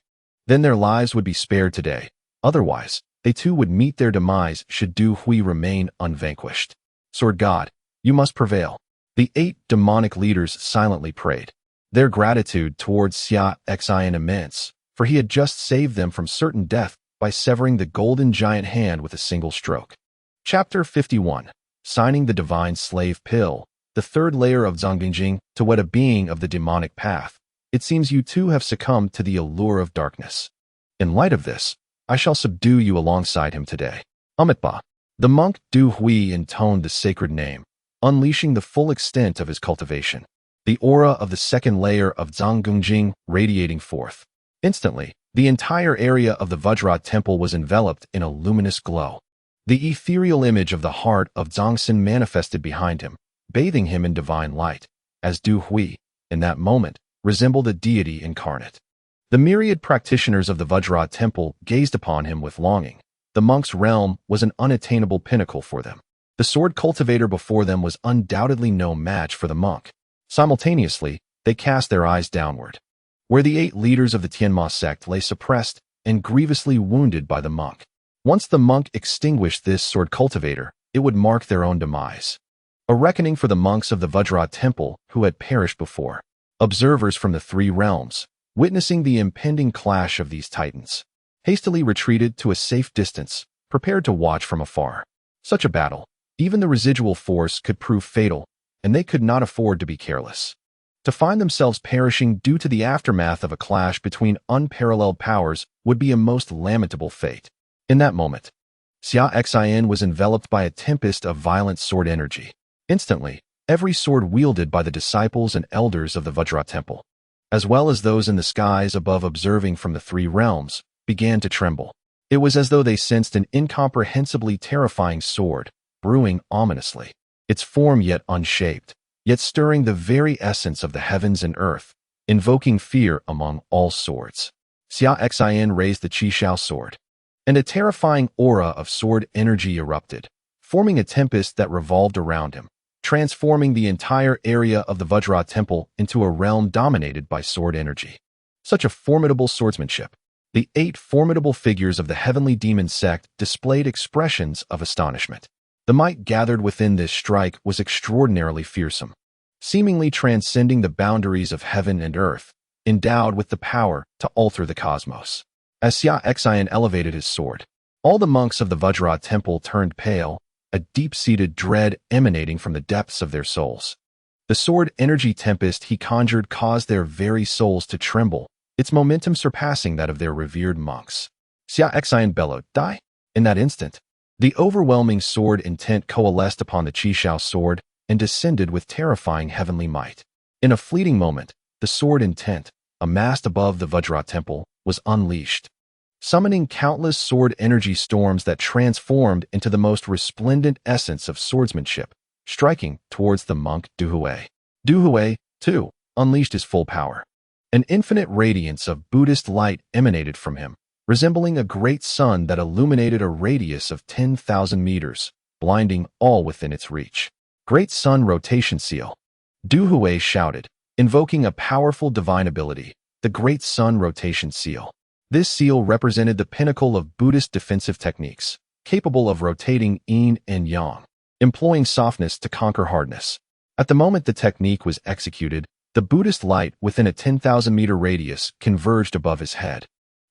then their lives would be spared today. Otherwise, they too would meet their demise should Du Hui remain unvanquished. Sword God, you must prevail. The 8 demonic leaders silently prayed, their gratitude towards Xia Xin immense, for he had just saved them from certain death by severing the golden giant hand with a single stroke. Chapter 51. Signing the Divine Slave Pill, the 3rd layer of Zongjing to wed a being of the demonic path. It seems you too have succumbed to the allure of darkness. In light of this, I shall subdue you alongside him today. Amitba. The monk Du Hui intoned the sacred name, unleashing the full extent of his cultivation, the aura of the 2nd layer of Zongjing radiating forth. Instantly, the entire area of the Vajra temple was enveloped in a luminous glow. The ethereal image of the heart of Zongxin manifested behind him, bathing him in divine light, as Du Hui, in that moment, resembled a deity incarnate. The myriad practitioners of the Vajra temple gazed upon him with longing. The monk's realm was an unattainable pinnacle for them. The sword cultivator before them was undoubtedly no match for the monk. Simultaneously, they cast their eyes downward, where the 8 leaders of the Demon Sect lay suppressed and grievously wounded by the monk. Once the monk extinguished this sword cultivator, it would mark their own demise. A reckoning for the monks of the Vajra temple who had perished before. Observers from the 3 realms, witnessing the impending clash of these titans, hastily retreated to a safe distance, prepared to watch from afar. Such a battle, even the residual force could prove fatal, and they could not afford to be careless. To find themselves perishing due to the aftermath of a clash between unparalleled powers would be a most lamentable fate. In that moment, Xia Xin was enveloped by a tempest of violent sword energy. Instantly, every sword wielded by the disciples and elders of the Vajra temple, as well as those in the skies above observing from the 3 realms, began to tremble. It was as though they sensed an incomprehensibly terrifying sword, brewing ominously, its form yet unshaped, yet stirring the very essence of the heavens and earth, invoking fear among all swords. Xia Xin raised the Qishao sword, and a terrifying aura of sword energy erupted, forming a tempest that revolved around him, transforming the entire area of the Vajra temple into a realm dominated by sword energy. Such a formidable swordsmanship. The 8 formidable figures of the heavenly demon sect displayed expressions of astonishment. The might gathered within this strike was extraordinarily fearsome, seemingly transcending the boundaries of heaven and earth, endowed with the power to alter the cosmos. As Xia Xin elevated his sword, all the monks of the Vajra temple turned pale, a deep-seated dread emanating from the depths of their souls. The sword energy tempest he conjured caused their very souls to tremble, its momentum surpassing that of their revered monks. Xia Xin bellowed, "Die!" In that instant, the overwhelming sword intent coalesced upon the Qishao sword and descended with terrifying heavenly might. In a fleeting moment, the sword intent, amassed above the Vajra temple, was unleashed, summoning countless sword energy storms that transformed into the most resplendent essence of swordsmanship, striking towards the monk Du Hui. Du Hui, too, unleashed his full power. An infinite radiance of Buddhist light emanated from him, resembling a great sun that illuminated a radius of 10,000 meters, blinding all within its reach. Great Sun Rotation Seal. Du Hui shouted, invoking a powerful divine ability, the Great Sun Rotation Seal. This seal represented the pinnacle of Buddhist defensive techniques, capable of rotating yin and yang, employing softness to conquer hardness. At the moment the technique was executed, the Buddhist light within a 10,000-meter radius converged above his head,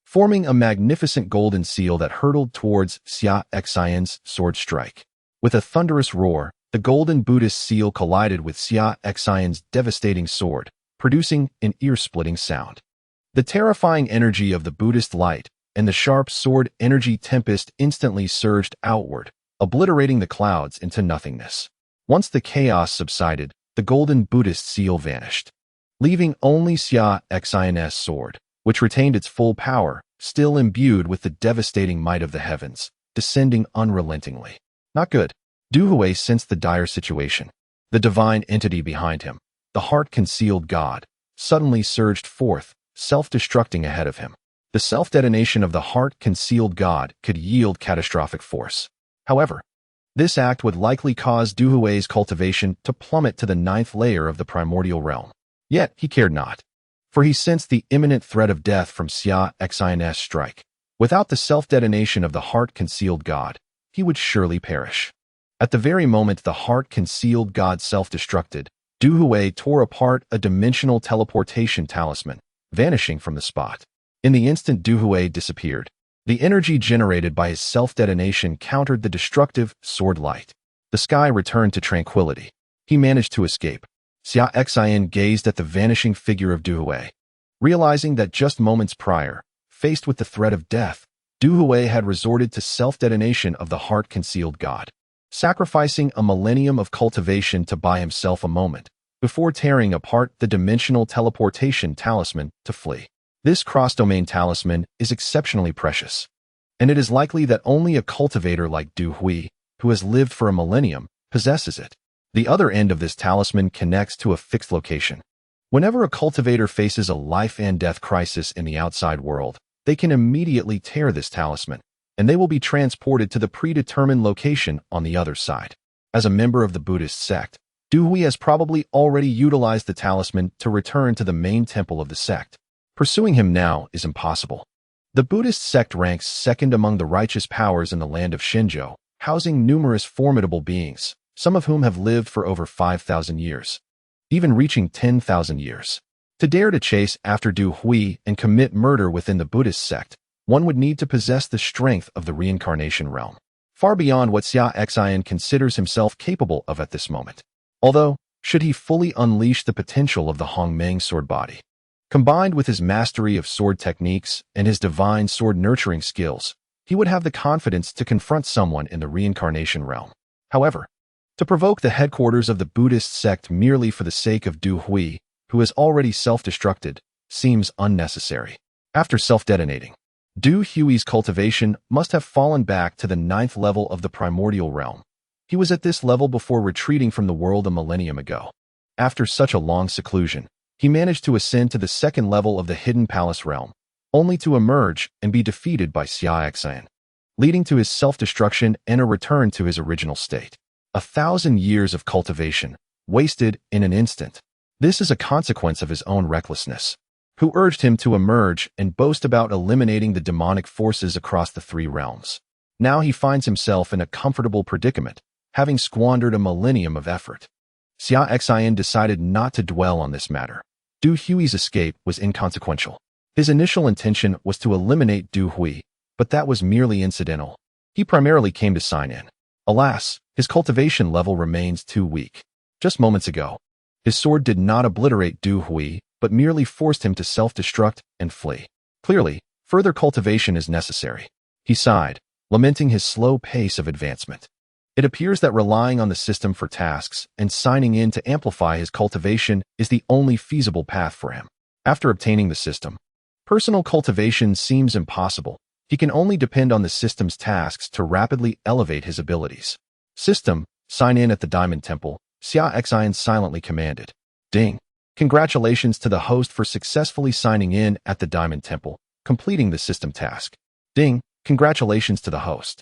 forming a magnificent golden seal that hurtled towards Xia Xin's sword strike. With a thunderous roar, the golden Buddhist seal collided with Xia Xin's devastating sword, producing an ear-splitting sound. The terrifying energy of the Buddhist light and the sharp sword energy tempest instantly surged outward, obliterating the clouds into nothingness. Once the chaos subsided, the golden Buddhist seal vanished, leaving only Xia Xin's sword, which retained its full power, still imbued with the devastating might of the heavens, descending unrelentingly. Not good. Du Hui sensed the dire situation. The divine entity behind him, the heart-concealed god, suddenly surged forth, self-destructing ahead of him. The self-detonation of the heart-concealed god could yield catastrophic force. However, this act would likely cause Du Hui's cultivation to plummet to the 9th layer of the primordial realm. Yet he cared not, for he sensed the imminent threat of death from Xia Xin's strike. Without the self-detonation of the heart-concealed god, he would surely perish. At the very moment the heart-concealed god self-destructed, Du Hui tore apart a dimensional teleportation talisman, vanishing from the spot. In the instant Du Hui disappeared, the energy generated by his self-detonation countered the destructive sword light. The sky returned to tranquility. He managed to escape. Xia Xin gazed at the vanishing figure of Du Hui. Realizing that just moments prior, faced with the threat of death, Du Hui had resorted to self-detonation of the heart-concealed god, sacrificing a millennium of cultivation to buy himself a moment, before tearing apart the dimensional teleportation talisman to flee. This cross-domain talisman is exceptionally precious, and it is likely that only a cultivator like Du Hui, who has lived for a millennium, possesses it. The other end of this talisman connects to a fixed location. Whenever a cultivator faces a life and death crisis in the outside world, they can immediately tear this talisman, and they will be transported to the predetermined location on the other side. As a member of the Buddhist sect, Du Hui has probably already utilized the talisman to return to the main temple of the sect. Pursuing him now is impossible. The Buddhist sect ranks second among the righteous powers in the land of Shenzhou, housing numerous formidable beings, some of whom have lived for over 5,000 years, even reaching 10,000 years. To dare to chase after Du Hui and commit murder within the Buddhist sect, one would need to possess the strength of the reincarnation realm, far beyond what Xia Xin considers himself capable of at this moment. Although, should he fully unleash the potential of the Hongmeng sword body, combined with his mastery of sword techniques and his divine sword nurturing skills, he would have the confidence to confront someone in the reincarnation realm. However, to provoke the headquarters of the Buddhist sect merely for the sake of Du Hui, who has already self-destructed, seems unnecessary. After self-detonating, Du Hui's cultivation must have fallen back to the 9th level of the primordial realm. He was at this level before retreating from the world a millennium ago. After such a long seclusion, he managed to ascend to the 2nd level of the hidden palace realm, only to emerge and be defeated by Xia Xin, leading to his self-destruction and a return to his original state. 1,000 years of cultivation, wasted in an instant. This is a consequence of his own recklessness, who urged him to emerge and boast about eliminating the demonic forces across the 3 realms. Now he finds himself in a comfortable predicament, having squandered a millennium of effort. Xia Xin decided not to dwell on this matter. Du Hui's escape was inconsequential. His initial intention was to eliminate Du Hui, but that was merely incidental. He primarily came to sign in. Alas, his cultivation level remains too weak. Just moments ago, his sword did not obliterate Du Hui, but merely forced him to self-destruct and flee. Clearly, further cultivation is necessary. He sighed, lamenting his slow pace of advancement. It appears that relying on the system for tasks and signing in to amplify his cultivation is the only feasible path for him. After obtaining the system, personal cultivation seems impossible. He can only depend on the system's tasks to rapidly elevate his abilities. System, sign in at the Diamond Temple, Xia Xin silently commanded. Ding. Congratulations to the host for successfully signing in at the Diamond Temple, completing the system task. Ding. Congratulations to the host,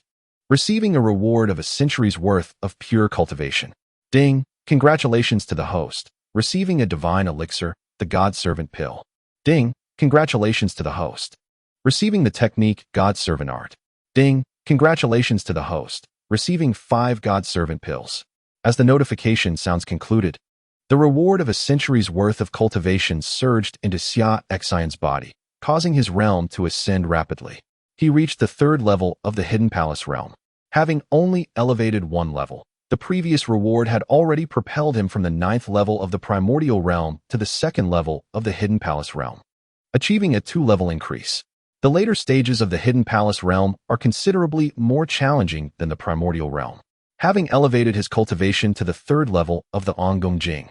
receiving a reward of a century's worth of pure cultivation. Ding. Congratulations to the host, receiving a divine elixir, the God Servant Pill. Ding. Congratulations to the host, receiving the technique God Servant Art. Ding. Congratulations to the host, receiving 5 God Servant Pills. As the notification sounds concluded, the reward of a century's worth of cultivation surged into Xia Xin's body, causing his realm to ascend rapidly. He reached the 3rd level of the Hidden Palace realm. Having only elevated 1 level, the previous reward had already propelled him from the 9th level of the Primordial realm to the 2nd level of the Hidden Palace realm, achieving a 2-level increase. The later stages of the Hidden Palace realm are considerably more challenging than the Primordial realm. Having elevated his cultivation to the 3rd level of the Ongongjing,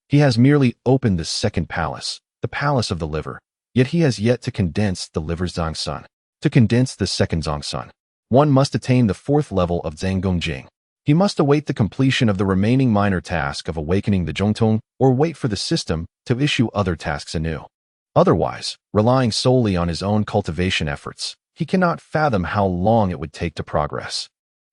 he has merely opened the 2nd palace, the Palace of the Liver, yet he has yet to condense the Liver's Zongsun. To condense the 2nd Zongsun, one must attain the 4th level of Zanggongjing. He must await the completion of the remaining minor task of awakening the Zhongtong or wait for the system to issue other tasks anew. Otherwise, relying solely on his own cultivation efforts, he cannot fathom how long it would take to progress.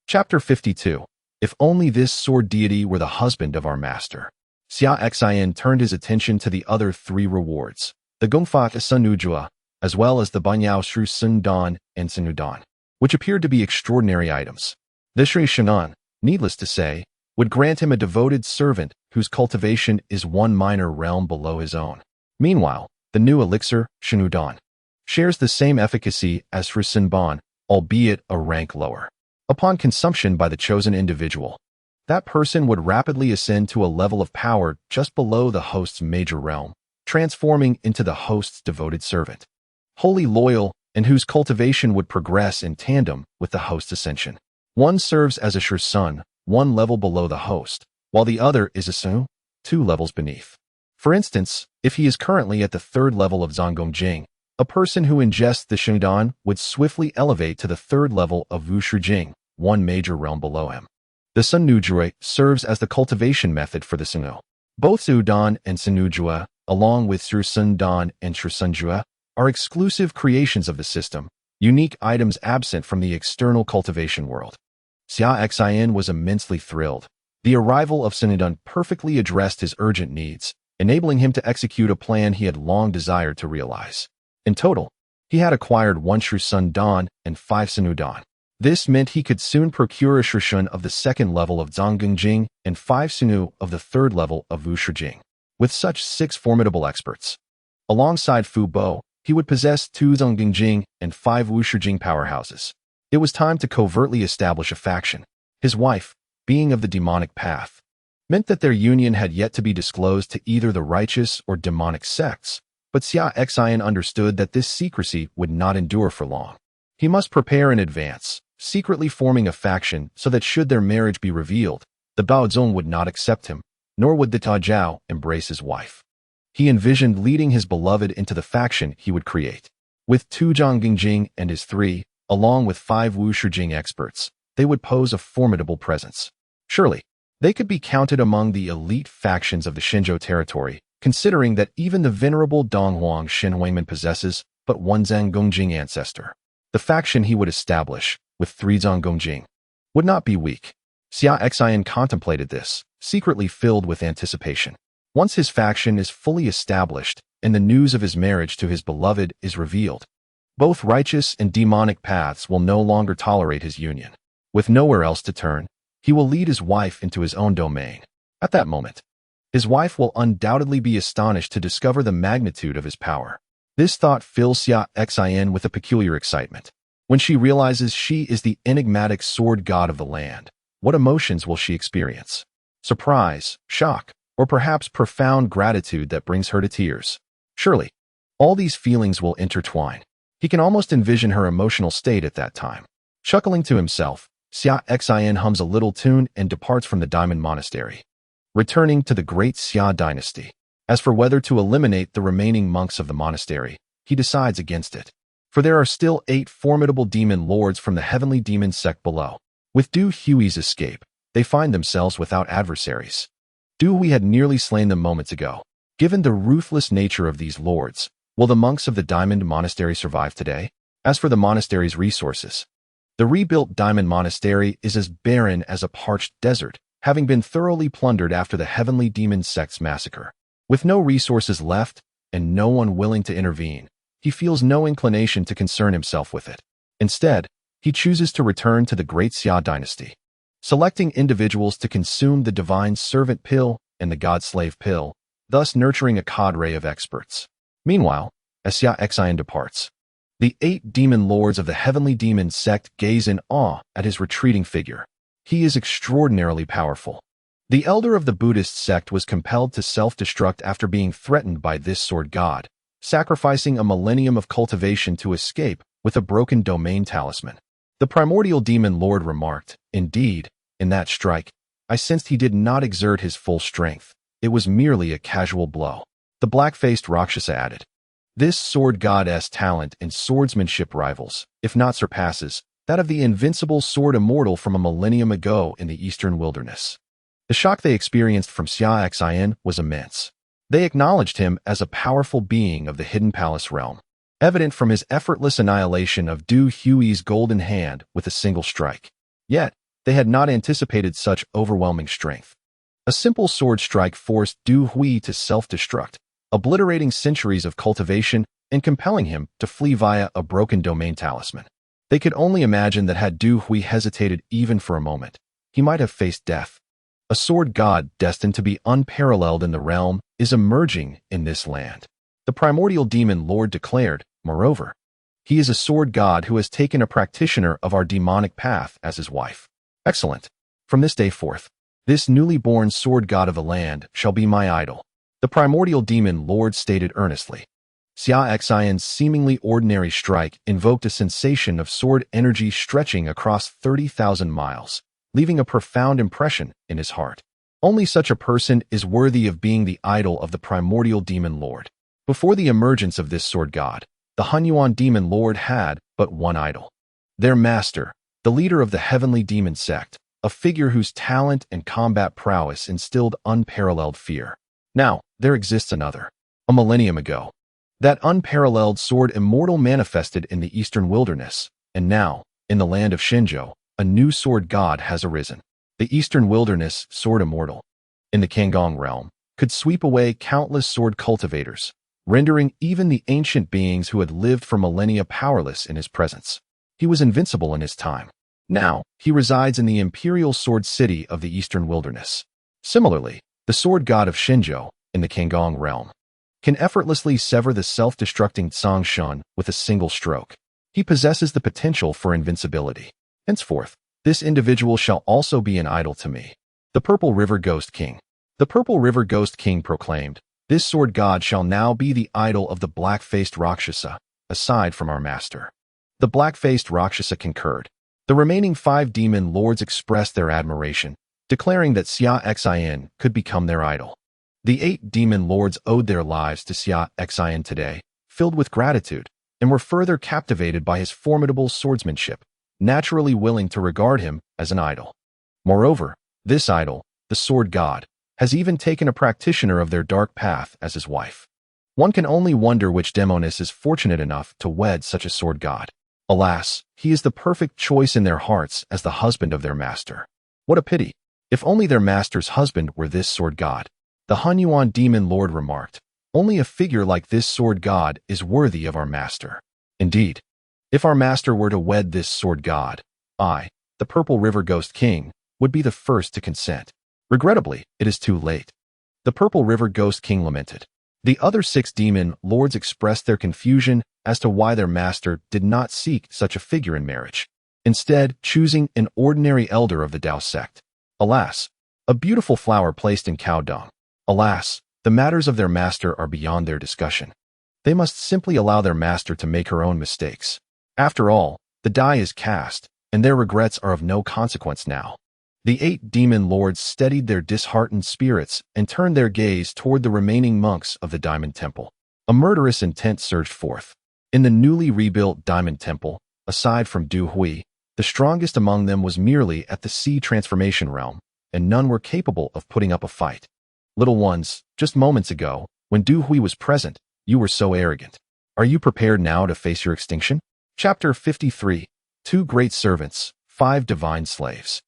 Chapter 52. If only this sword deity were the husband of our master. Xia Xin turned his attention to the other 3 rewards, the Gongfa Sunujua, as well as the Banyao Shu Sun Dan and Sinudan, which appeared to be extraordinary items. The Sri Shan'an, needless to say, would grant him a devoted servant whose cultivation is 1 minor realm below his own. Meanwhile, the new elixir, Shinudan, shares the same efficacy as Sri Sinban, albeit a rank lower. Upon consumption by the chosen individual, that person would rapidly ascend to a level of power just below the host's major realm, transforming into the host's devoted servant, wholly loyal and whose cultivation would progress in tandem with the host's ascension. One serves as a sure son, 1 level below the host, while the other is a Su, 2 levels beneath. For instance, if he is currently at the 3rd level of Zonggongjing, a person who ingests the Shudan would swiftly elevate to the 3rd level of Wu Shujing, 1 major realm below him. The Sunujue serves as the cultivation method for the Sunu. Both Sudan and Sunujue, along with Sru Sundan and Sru Sunjue, are exclusive creations of the system, unique items absent from the external cultivation world. Xia Xin was immensely thrilled. The arrival of Sinudan perfectly addressed his urgent needs, enabling him to execute a plan he had long desired to realize. In total, he had acquired 1 Sru Sundan and 5 Sinudan. This meant he could soon procure a Shushun of the 2nd level of Zonggongjing and 5 Sunu of the 3rd level of Wu Shujing. With such 6 formidable experts, alongside Fu Bo, he would possess 2 Zonggongjing and 5 Wu Shujing powerhouses. It was time to covertly establish a faction. His wife, being of the demonic path, meant that their union had yet to be disclosed to either the righteous or demonic sects, but Xia Xin understood that this secrecy would not endure for long. He must prepare in advance, secretly forming a faction so that should their marriage be revealed, the Baozong would not accept him, nor would the Tajiao embrace his wife. He envisioned leading his beloved into the faction he would create. With 2 Zhonggongjing and his 3, along with 5 Wu Shujing experts, they would pose a formidable presence. Surely, they could be counted among the elite factions of the Xinzhou territory, considering that even the venerable Donghuang Shen Huangman possesses but 1 Zhanggongjing ancestor. The faction he would establish, with 3 Zhanggongjing, would not be weak. Xia Xin contemplated this, secretly filled with anticipation. Once his faction is fully established and the news of his marriage to his beloved is revealed, both righteous and demonic paths will no longer tolerate his union. With nowhere else to turn, he will lead his wife into his own domain. At that moment, his wife will undoubtedly be astonished to discover the magnitude of his power. This thought fills Xia Xin with a peculiar excitement. When she realizes she is the enigmatic sword god of the land, what emotions will she experience? Surprise, shock, or perhaps profound gratitude that brings her to tears? Surely, all these feelings will intertwine. He can almost envision her emotional state at that time. Chuckling to himself, Xia Xin hums a little tune and departs from the Diamond Monastery, returning to the great Xia dynasty. As for whether to eliminate the remaining monks of the monastery, he decides against it. For there are still 8 formidable demon lords from the heavenly demon sect below. With Du Hui's escape, they find themselves without adversaries. Du Hui had nearly slain them moments ago. Given the ruthless nature of these lords, will the monks of the Diamond Monastery survive today? As for the monastery's resources, the rebuilt Diamond Monastery is as barren as a parched desert, having been thoroughly plundered after the heavenly demon sect's massacre. With no resources left and no one willing to intervene, he feels no inclination to concern himself with it. Instead, he chooses to return to the great Xia dynasty, selecting individuals to consume the divine servant pill and the god-slave pill, thus nurturing a cadre of experts. Meanwhile, as Xia Xin departs. The 8 demon lords of the heavenly demon sect gaze in awe at his retreating figure. He is extraordinarily powerful. The elder of the Buddhist sect was compelled to self-destruct after being threatened by this sword god, sacrificing a millennium of cultivation to escape with a broken domain talisman. The primordial demon lord remarked, "Indeed, in that strike, I sensed he did not exert his full strength. It was merely a casual blow." The black-faced Rakshasa added, "This sword god's talent and swordsmanship rivals, if not surpasses, that of the invincible sword immortal from a millennium ago in the eastern wilderness." The shock they experienced from Xia Xin was immense. They acknowledged him as a powerful being of the hidden palace realm, evident from his effortless annihilation of Du Hui's golden hand with a single strike. Yet, they had not anticipated such overwhelming strength. A simple sword strike forced Du Hui to self-destruct, obliterating centuries of cultivation and compelling him to flee via a broken domain talisman. They could only imagine that had Du Hui hesitated even for a moment, he might have faced death. A sword god destined to be unparalleled in the realm is emerging in this land. The primordial demon lord declared, moreover. He is a sword god who has taken a practitioner of our demonic path as his wife. Excellent. From this day forth, this newly born sword god of the land shall be my idol. The primordial demon lord stated earnestly. Xia Xin's seemingly ordinary strike invoked a sensation of sword energy stretching across 30,000 miles, leaving a profound impression in his heart. Only such a person is worthy of being the idol of the primordial demon lord. Before the emergence of this sword god, the Hunyuan demon lord had but one idol. Their master, the leader of the heavenly demon sect, a figure whose talent and combat prowess instilled unparalleled fear. Now, there exists another. A millennium ago, that unparalleled sword immortal manifested in the eastern wilderness, and now, in the land of Shenzhou, a new sword god has arisen. The eastern wilderness sword immortal, in the Kangong realm, could sweep away countless sword cultivators, rendering even the ancient beings who had lived for millennia powerless in his presence. He was invincible in his time. Now, he resides in the imperial sword city of the eastern wilderness. Similarly, the sword god of Shenzhou, in the Kangong realm, can effortlessly sever the self-destructing Zhangshun with a single stroke. He possesses the potential for invincibility. Henceforth, this individual shall also be an idol to me. The Purple River Ghost King. The Purple River Ghost King proclaimed, "This sword god shall now be the idol of the black-faced Rakshasa, aside from our master." The black-faced Rakshasa concurred. The remaining 5 demon lords expressed their admiration, declaring that Xia Xin could become their idol. The 8 demon lords owed their lives to Xia Xin today, filled with gratitude, and were further captivated by his formidable swordsmanship, naturally willing to regard him as an idol. Moreover, this idol, the sword god, has even taken a practitioner of their dark path as his wife. One can only wonder which demoness is fortunate enough to wed such a sword god. Alas, he is the perfect choice in their hearts as the husband of their master. What a pity! If only their master's husband were this sword god. The Hunyuan demon lord remarked, "Only a figure like this sword god is worthy of our master." Indeed, if our master were to wed this sword god, I, the Purple River Ghost King, would be the first to consent. Regrettably, it is too late. The Purple River Ghost King lamented. The other 6 demon lords expressed their confusion as to why their master did not seek such a figure in marriage, instead choosing an ordinary elder of the Dao sect. Alas, a beautiful flower placed in cow dung. Alas, the matters of their master are beyond their discussion. They must simply allow their master to make her own mistakes. After all, the die is cast, and their regrets are of no consequence now. The 8 demon lords steadied their disheartened spirits and turned their gaze toward the remaining monks of the Diamond Temple. A murderous intent surged forth. In the newly rebuilt Diamond Temple, aside from Du Hui, the strongest among them was merely at the sea transformation realm, and none were capable of putting up a fight. Little ones, just moments ago, when Du Hui was present, you were so arrogant. Are you prepared now to face your extinction? Chapter 53. 2 Great Servants, 5 Divine Slaves.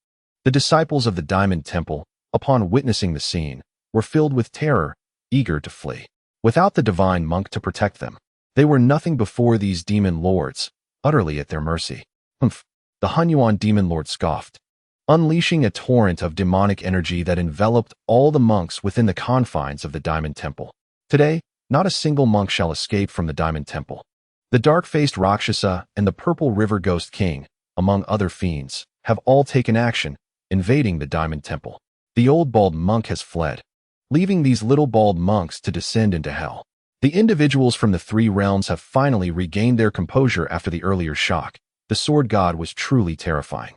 The disciples of the Diamond Temple, upon witnessing the scene, were filled with terror, eager to flee. Without the divine monk to protect them, they were nothing before these demon lords, utterly at their mercy. Humph! The Hunyuan demon lord scoffed, unleashing a torrent of demonic energy that enveloped all the monks within the confines of the Diamond Temple. Today, Not a single monk shall escape from the Diamond Temple. The dark-faced Rakshasa and the Purple River Ghost King, among other fiends, have all taken action, invading the Diamond Temple. The old bald monk has fled, leaving these little bald monks to descend into hell. The individuals from the three realms have finally regained their composure after the earlier shock. The sword god was truly terrifying.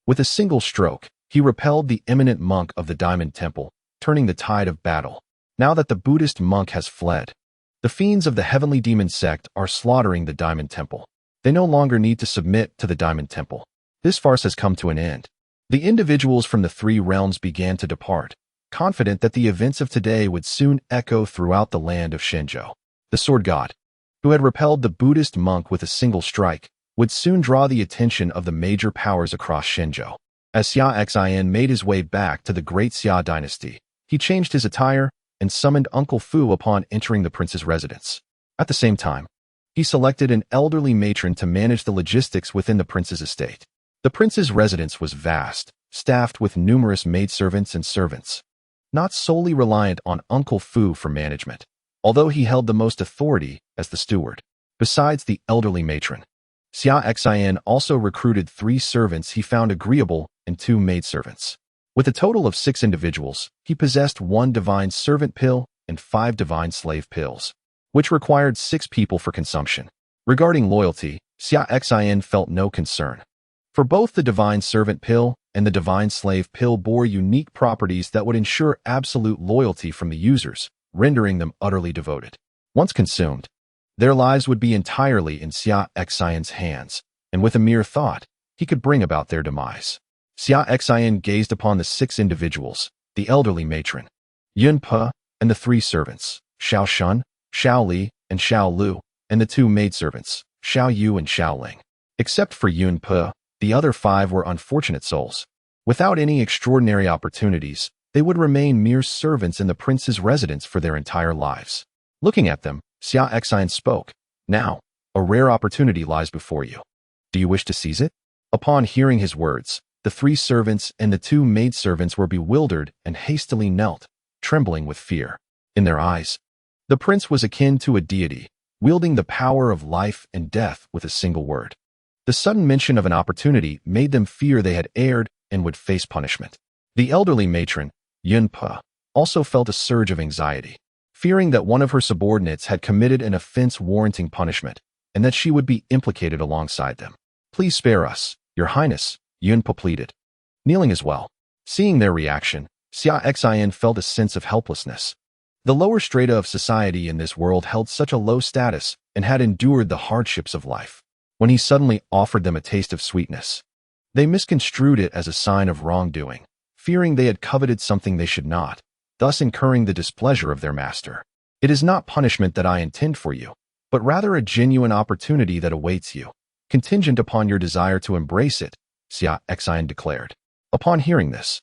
With a single stroke, he repelled the eminent monk of the Diamond Temple, turning the tide of battle. Now that the Buddhist monk has fled, the fiends of the heavenly Demon Sect are slaughtering the Diamond Temple. They no longer need to submit to the Diamond Temple. This farce has come to an end. The individuals from the three realms began to depart, confident that the events of today would soon echo throughout the land of Shenzhou. The sword god, who had repelled the Buddhist monk with a single strike, would soon draw the attention of the major powers across Shenzhou. As Xia Xin made his way back to the Great Xia dynasty, he changed his attire and summoned Uncle Fu upon entering the prince's residence. At the same time, he selected an elderly matron to manage the logistics within the prince's estate. The prince's residence was vast, staffed with numerous maidservants and servants, not solely reliant on Uncle Fu for management, although he held the most authority as the steward. Besides the elderly matron, Xia Xin also recruited 3 servants he found agreeable and 2 maidservants. With a total of 6 individuals, he possessed 1 divine servant pill and 5 divine slave pills, which required 6 people for consumption. Regarding loyalty, Xia Xin felt no concern. For both the divine servant pill and the divine slave pill bore unique properties that would ensure absolute loyalty from the users, rendering them utterly devoted. Once consumed, their lives would be entirely in Xia Xin's hands, and with a mere thought, he could bring about their demise. Xia Xin gazed upon the 6 individuals, the elderly matron, Yun Pe, and the 3 servants, Xiao Shun, Xiao Li, and Xiao Lu, and the 2 maidservants, Xiao Yu and Xiao Ling. Except for Yun Pe, the other 5 were unfortunate souls. Without any extraordinary opportunities, they would remain mere servants in the prince's residence for their entire lives. Looking at them, Xia Xin spoke. Now, a rare opportunity lies before you. Do you wish to seize it? Upon hearing his words, the 3 servants and the 2 maidservants were bewildered and hastily knelt, trembling with fear. In their eyes, the prince was akin to a deity, wielding the power of life and death with a single word. The sudden mention of an opportunity made them fear they had erred and would face punishment. The elderly matron, Yun Pe, also felt a surge of anxiety, fearing that one of her subordinates had committed an offense warranting punishment, and that she would be implicated alongside them. Please spare us, Your Highness, Yun Pe pleaded, kneeling as well. Seeing their reaction, Xia Xin felt a sense of helplessness. The lower strata of society in this world held such a low status and had endured the hardships of life. When he suddenly offered them a taste of sweetness, they misconstrued it as a sign of wrongdoing, fearing they had coveted something they should not, thus incurring the displeasure of their master. It is not punishment that I intend for you, but rather a genuine opportunity that awaits you, contingent upon your desire to embrace it, Xia Xin declared. Upon hearing this,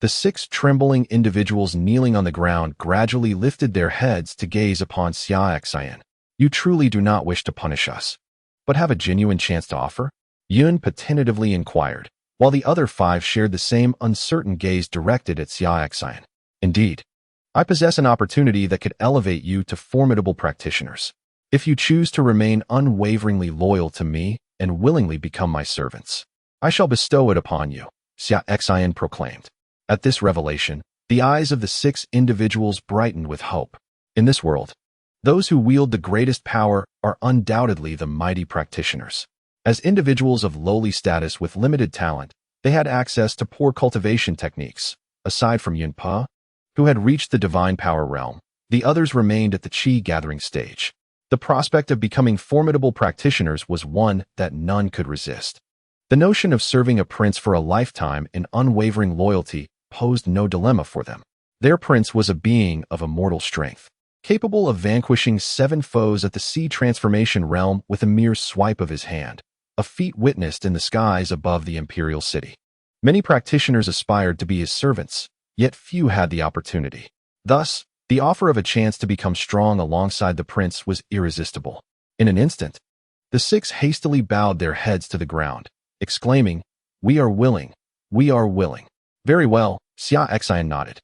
the 6 trembling individuals kneeling on the ground gradually lifted their heads to gaze upon Xia Xin. You truly do not wish to punish us, but have a genuine chance to offer? Yun Pe tentatively inquired, while the other 5 shared the same uncertain gaze directed at Xia Xin. Indeed, I possess an opportunity that could elevate you to formidable practitioners. If you choose to remain unwaveringly loyal to me and willingly become my servants, I shall bestow it upon you, Xia Xin proclaimed. At this revelation, the eyes of the 6 individuals brightened with hope. In this world, those who wield the greatest power are undoubtedly the mighty practitioners. As individuals of lowly status with limited talent, they had access to poor cultivation techniques. Aside from Yun Pe, who had reached the divine power realm, the others remained at the qi gathering stage. The prospect of becoming formidable practitioners was one that none could resist. The notion of serving a prince for a lifetime in unwavering loyalty posed no dilemma for them. Their prince was a being of immortal strength, capable of vanquishing 7 foes at the sea transformation realm with a mere swipe of his hand, a feat witnessed in the skies above the imperial city. Many practitioners aspired to be his servants, yet few had the opportunity. Thus, the offer of a chance to become strong alongside the prince was irresistible. In an instant, the 6 hastily bowed their heads to the ground, exclaiming, "We are willing, we are willing." Very well, Xia Xin nodded.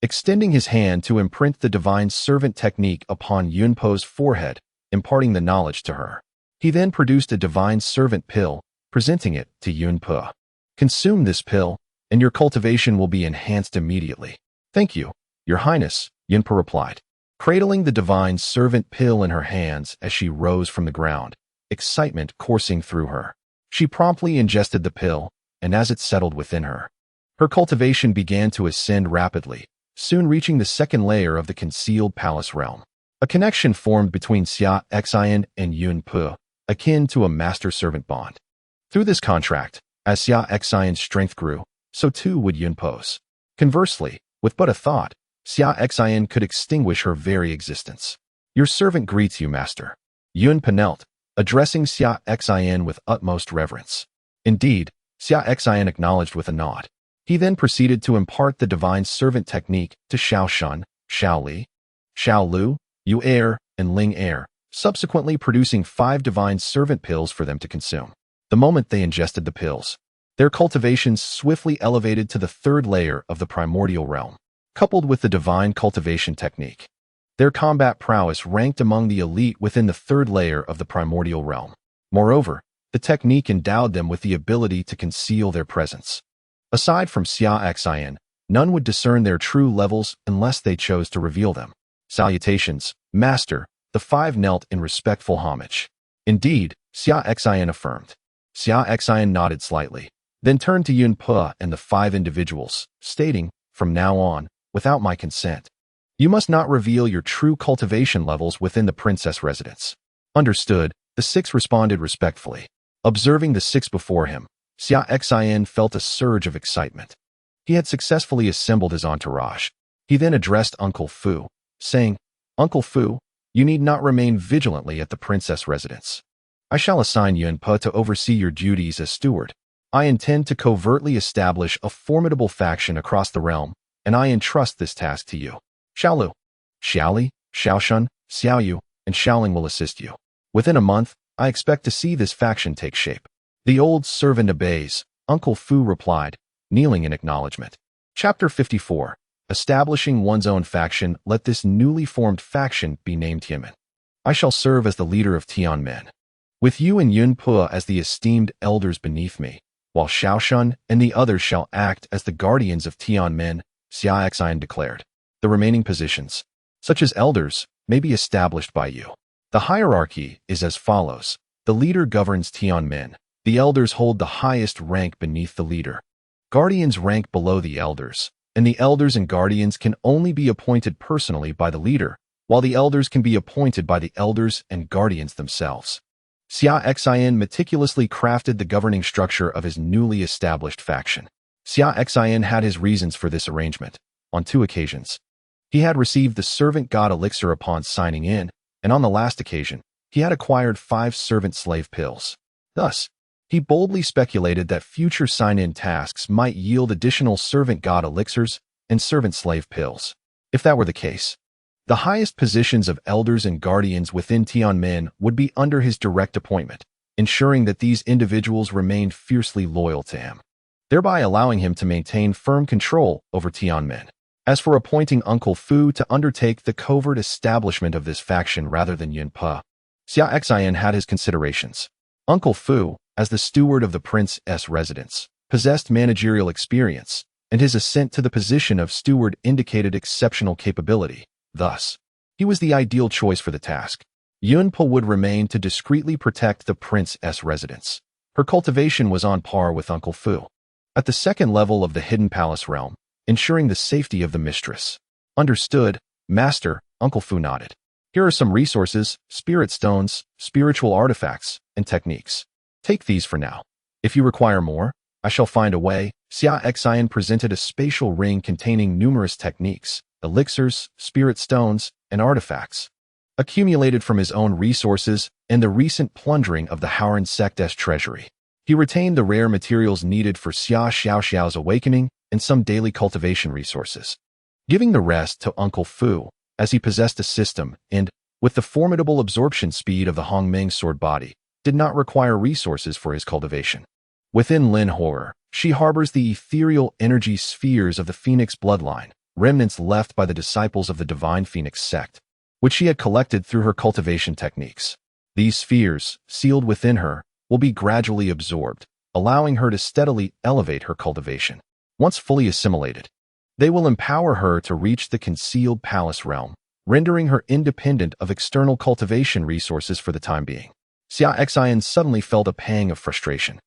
extending his hand to imprint the divine servant technique upon Yunpo's forehead, imparting the knowledge to her. He then produced a divine servant pill, presenting it to Yunpo. Consume this pill, and your cultivation will be enhanced immediately. Thank you, Your Highness, Yunpo replied, cradling the divine servant pill in her hands as she rose from the ground, excitement coursing through her. She promptly ingested the pill, and as it settled within her, her cultivation began to ascend rapidly, soon reaching the second layer of the concealed palace realm. A connection formed between Xia Xin and Yunpo, akin to a master-servant bond. Through this contract, as Xia Xin's strength grew, so too would Yunpo's. Conversely, with but a thought, Xia Xin could extinguish her very existence. Your servant greets you, master. Yunpo knelt, addressing Xia Xin with utmost reverence. Indeed, Xia Xin acknowledged with a nod. He then proceeded to impart the divine servant technique to Xiao Shun, Xiao Li, Xiao Lu, Yu Er, and Ling Er, subsequently producing 5 divine servant pills for them to consume. The moment they ingested the pills, their cultivations swiftly elevated to the 3rd layer of the primordial realm. Coupled with the divine cultivation technique, their combat prowess ranked among the elite within the 3rd layer of the primordial realm. Moreover, the technique endowed them with the ability to conceal their presence. Aside from Xia Xin, none would discern their true levels unless they chose to reveal them. Salutations, Master, the 5 knelt in respectful homage. Indeed, Xia Xin affirmed. Xia Xin nodded slightly, then turned to Yunpo and the 5 individuals, stating, from now on, without my consent, you must not reveal your true cultivation levels within the princess residence. Understood, the 6 responded respectfully. Observing the 6 before him, Xia Xin felt a surge of excitement. He had successfully assembled his entourage. He then addressed Uncle Fu, saying, Uncle Fu, you need not remain vigilantly at the princess residence. I shall assign Yunpo to oversee your duties as steward. I intend to covertly establish a formidable faction across the realm, and I entrust this task to you. Xiaolu, Xiaoli, Xiaoshun, Xiaoyu, and Xiaoling will assist you. Within a month, I expect to see this faction take shape. The old servant obeys, Uncle Fu replied, kneeling in acknowledgement. Chapter 54. Establishing one's own faction. Let this newly formed faction be named Tianmen. I shall serve as the leader of Tianmen, with you and Yunpo as the esteemed elders beneath me, while Xiaoshun and the others shall act as the guardians of Tianmen, Xia Xin declared. The remaining positions, such as elders, may be established by you. The hierarchy is as follows. The leader governs Tianmen. The elders hold the highest rank beneath the leader. Guardians rank below the elders, and the elders and guardians can only be appointed personally by the leader, while the elders can be appointed by the elders and guardians themselves. Xia Xin meticulously crafted the governing structure of his newly established faction. Xia Xin had his reasons for this arrangement. On 2 occasions, he had received the servant god elixir upon signing in, and on the last occasion, he had acquired 5 servant slave pills. Thus, he boldly speculated that future sign-in tasks might yield additional servant god elixirs and servant slave pills. If that were the case, the highest positions of elders and guardians within Tianmen would be under his direct appointment, ensuring that these individuals remained fiercely loyal to him, thereby allowing him to maintain firm control over Tianmen. As for appointing Uncle Fu to undertake the covert establishment of this faction rather than Yunpo, Xia Xin had his considerations. Uncle Fu, as the steward of the prince's residence, possessed managerial experience, and his ascent to the position of steward indicated exceptional capability. Thus, he was the ideal choice for the task. Yunpo would remain to discreetly protect the prince's residence. Her cultivation was on par with Uncle Fu. At the second level of the hidden palace realm, ensuring the safety of the mistress. Understood, Master, Uncle Fu nodded. Here are some resources, spirit stones, spiritual artifacts, and techniques. Take these for now. If you require more, I shall find a way. Xia Xin presented a spatial ring containing numerous techniques, elixirs, spirit stones, and artifacts, accumulated from his own resources and the recent plundering of the Demon Sect's treasury. He retained the rare materials needed for Xia Xiaoxiao's awakening and some daily cultivation resources, giving the rest to Uncle Fu, as he possessed a system and, with the formidable absorption speed of the Hongmeng sword body, did not require resources for his cultivation. Within Lin Horror, she harbors the ethereal energy spheres of the Phoenix bloodline, remnants left by the disciples of the Divine Phoenix Sect, which she had collected through her cultivation techniques. These spheres, sealed within her, will be gradually absorbed, allowing her to steadily elevate her cultivation. Once fully assimilated, they will empower her to reach the concealed palace realm, rendering her independent of external cultivation resources for the time being. Xia Xin suddenly felt a pang of frustration.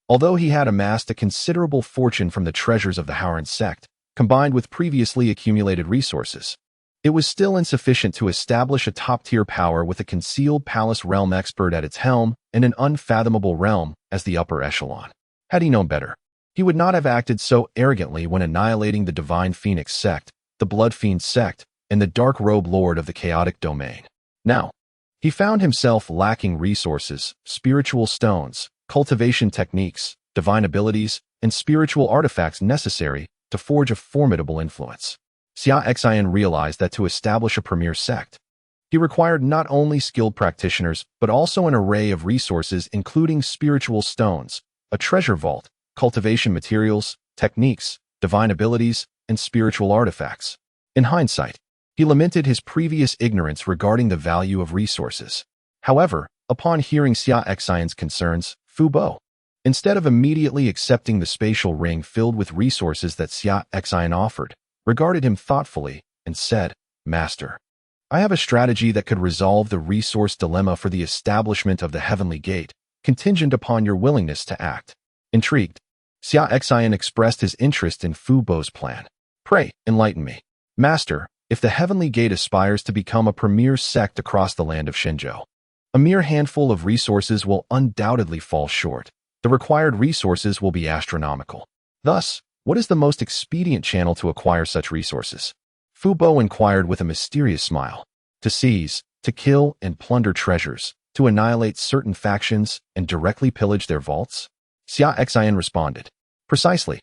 Although he had amassed a considerable fortune from the treasures of the Howran sect, combined with previously accumulated resources, it was still insufficient to establish a top-tier power with a concealed palace realm expert at its helm and an unfathomable realm as the upper echelon. Had he known better, he would not have acted so arrogantly when annihilating the Divine Phoenix Sect, the Blood Fiend Sect, and the Dark Robe Lord of the Chaotic Domain. Now, he found himself lacking resources, spiritual stones, cultivation techniques, divine abilities, and spiritual artifacts necessary to forge a formidable influence. Xia Xin realized that to establish a premier sect, he required not only skilled practitioners but also an array of resources including spiritual stones, a treasure vault, cultivation materials, techniques, divine abilities, and spiritual artifacts. In hindsight, he lamented his previous ignorance regarding the value of resources. However, upon hearing Xia Xin's concerns, Fu Bo, instead of immediately accepting the spatial ring filled with resources that Xia Xin offered, regarded him thoughtfully and said, "Master, I have a strategy that could resolve the resource dilemma for the establishment of the Heavenly Gate, contingent upon your willingness to act." Intrigued, Xia Xin expressed his interest in Fu Bo's plan. "Pray, enlighten me. Master, if the Heavenly Gate aspires to become a premier sect across the land of Xinzhou, a mere handful of resources will undoubtedly fall short. The required resources will be astronomical. Thus, what is the most expedient channel to acquire such resources?" Fu Bo inquired with a mysterious smile. "To seize, to kill and plunder treasures, to annihilate certain factions and directly pillage their vaults?" Xia Xin responded. "Precisely."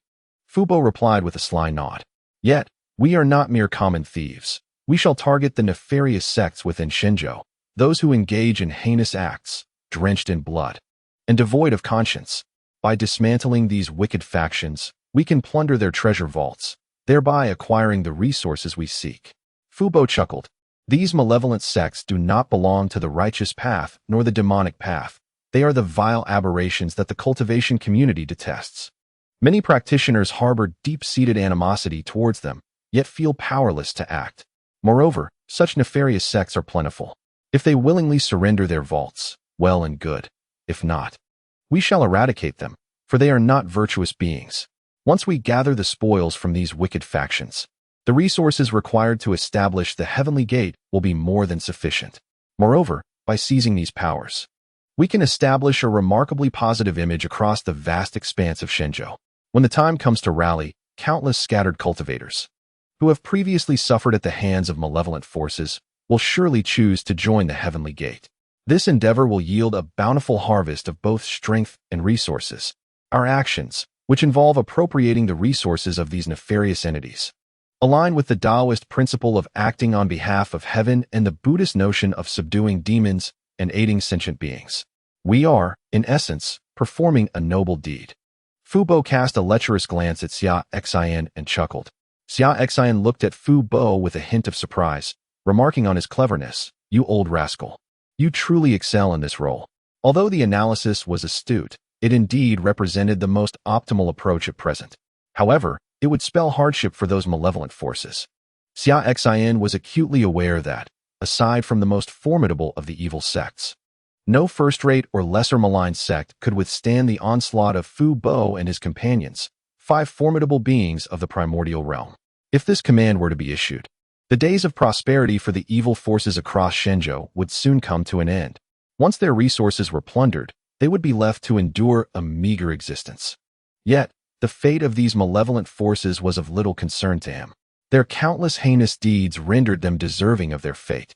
Fu Bo replied with a sly nod. "Yet, we are not mere common thieves. We shall target the nefarious sects within Xinzhou, those who engage in heinous acts, drenched in blood, and devoid of conscience. By dismantling these wicked factions, we can plunder their treasure vaults, thereby acquiring the resources we seek." Fu Bo chuckled. "These malevolent sects do not belong to the righteous path nor the demonic path. They are the vile aberrations that the cultivation community detests. Many practitioners harbor deep-seated animosity towards them, yet feel powerless to act. Moreover, such nefarious sects are plentiful. If they willingly surrender their vaults, well and good. If not, we shall eradicate them, for they are not virtuous beings. Once we gather the spoils from these wicked factions, the resources required to establish the Heavenly Gate will be more than sufficient. Moreover, by seizing these powers, we can establish a remarkably positive image across the vast expanse of Xinzhou. When the time comes to rally, countless scattered cultivators, who have previously suffered at the hands of malevolent forces, will surely choose to join the Heavenly Gate. This endeavor will yield a bountiful harvest of both strength and resources. Our actions, which involve appropriating the resources of these nefarious entities, align with the Taoist principle of acting on behalf of heaven and the Buddhist notion of subduing demons and aiding sentient beings. We are, in essence, performing a noble deed." Fu Bo cast a lecherous glance at Xia Xin and chuckled. Xia Xin looked at Fu Bo with a hint of surprise, remarking on his cleverness, "You old rascal. You truly excel in this role." Although the analysis was astute, it indeed represented the most optimal approach at present. However, it would spell hardship for those malevolent forces. Xia Xin was acutely aware that, aside from the most formidable of the evil sects, no first-rate or lesser maligned sect could withstand the onslaught of Fu Bo and his companions, 5 formidable beings of the primordial realm. If this command were to be issued, the days of prosperity for the evil forces across Xinzhou would soon come to an end. Once their resources were plundered, they would be left to endure a meager existence. Yet, the fate of these malevolent forces was of little concern to him. Their countless heinous deeds rendered them deserving of their fate.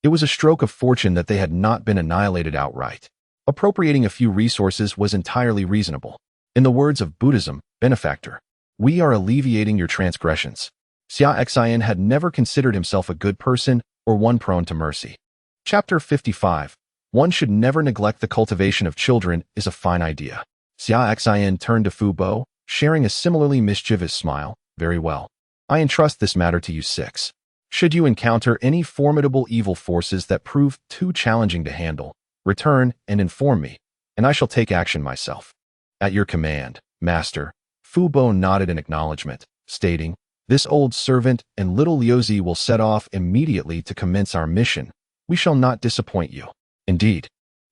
It was a stroke of fortune that they had not been annihilated outright. Appropriating a few resources was entirely reasonable. In the words of Buddhism, benefactor, "We are alleviating your transgressions." Xia Xin had never considered himself a good person or one prone to mercy. Chapter 55. One should never neglect the cultivation of children is a fine idea. Xia Xin turned to Fu Bo, sharing a similarly mischievous smile. "Very well. I entrust this matter to you 6. Should you encounter any formidable evil forces that prove too challenging to handle, return and inform me, and I shall take action myself. At your command, Master. Fu Bo nodded in acknowledgement, stating, this old servant and little Liuzi will set off immediately to commence our mission. We shall not disappoint you. Indeed.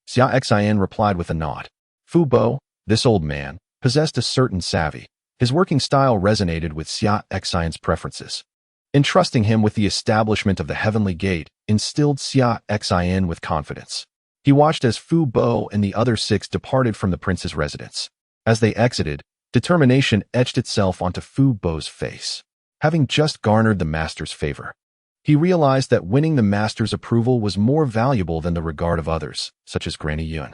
Xia Xin replied with a nod. Fu Bo, this old man, possessed a certain savvy. His working style resonated with Xia Xin's preferences. Entrusting him with the establishment of the Heavenly Gate instilled Xia Xin with confidence. He watched as Fu Bo and the other 6 departed from the prince's residence. As they exited, determination etched itself onto Fu Bo's face. Having just garnered the master's favor, he realized that winning the master's approval was more valuable than the regard of others, such as Granny Yun.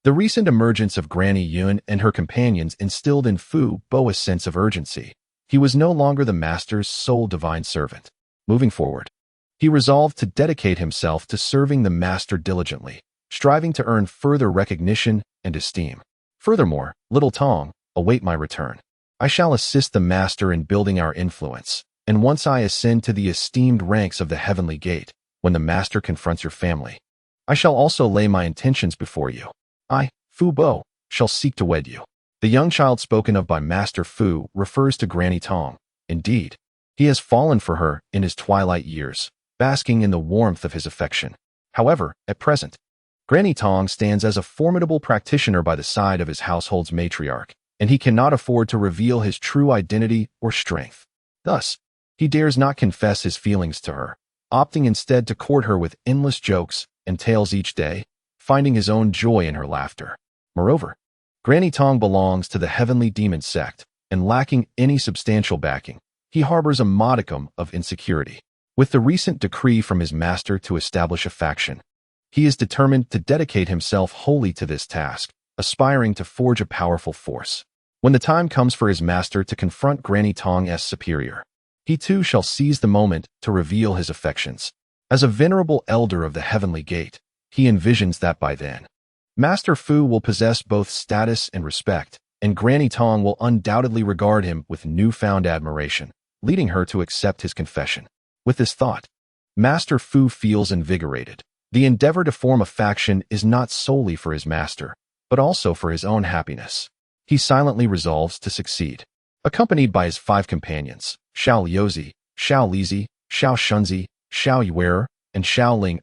The recent emergence of Granny Yun and her companions instilled in Fu Bo a sense of urgency. He was no longer the master's sole divine servant. Moving forward, he resolved to dedicate himself to serving the master diligently, striving to earn further recognition and esteem. Furthermore, little Tong, await my return. I shall assist the master in building our influence, and once I ascend to the esteemed ranks of the Heavenly Gate, when the master confronts your family, I shall also lay my intentions before you. I, Fu Bo, shall seek to wed you. The young child spoken of by Master Fu refers to Granny Tong. Indeed, he has fallen for her in his twilight years, basking in the warmth of his affection. However, at present, Granny Tong stands as a formidable practitioner by the side of his household's matriarch, and he cannot afford to reveal his true identity or strength. Thus, he dares not confess his feelings to her, opting instead to court her with endless jokes and tales each day, finding his own joy in her laughter. Moreover, Granny Tong belongs to the Heavenly Demon Sect, and lacking any substantial backing, he harbors a modicum of insecurity. With the recent decree from his master to establish a faction, he is determined to dedicate himself wholly to this task, aspiring to forge a powerful force. When the time comes for his master to confront Granny Tong's superior, he too shall seize the moment to reveal his affections. As a venerable elder of the Heavenly Gate, he envisions that by then, Master Fu will possess both status and respect, and Granny Tong will undoubtedly regard him with newfound admiration, leading her to accept his confession. With this thought, Master Fu feels invigorated. The endeavor to form a faction is not solely for his master, but also for his own happiness. He silently resolves to succeed. Accompanied by his 5 companions, Xiao Liuzi, Xiao Lizi, Xiao Shunzi, Xiao Yuer, and Xiao Ling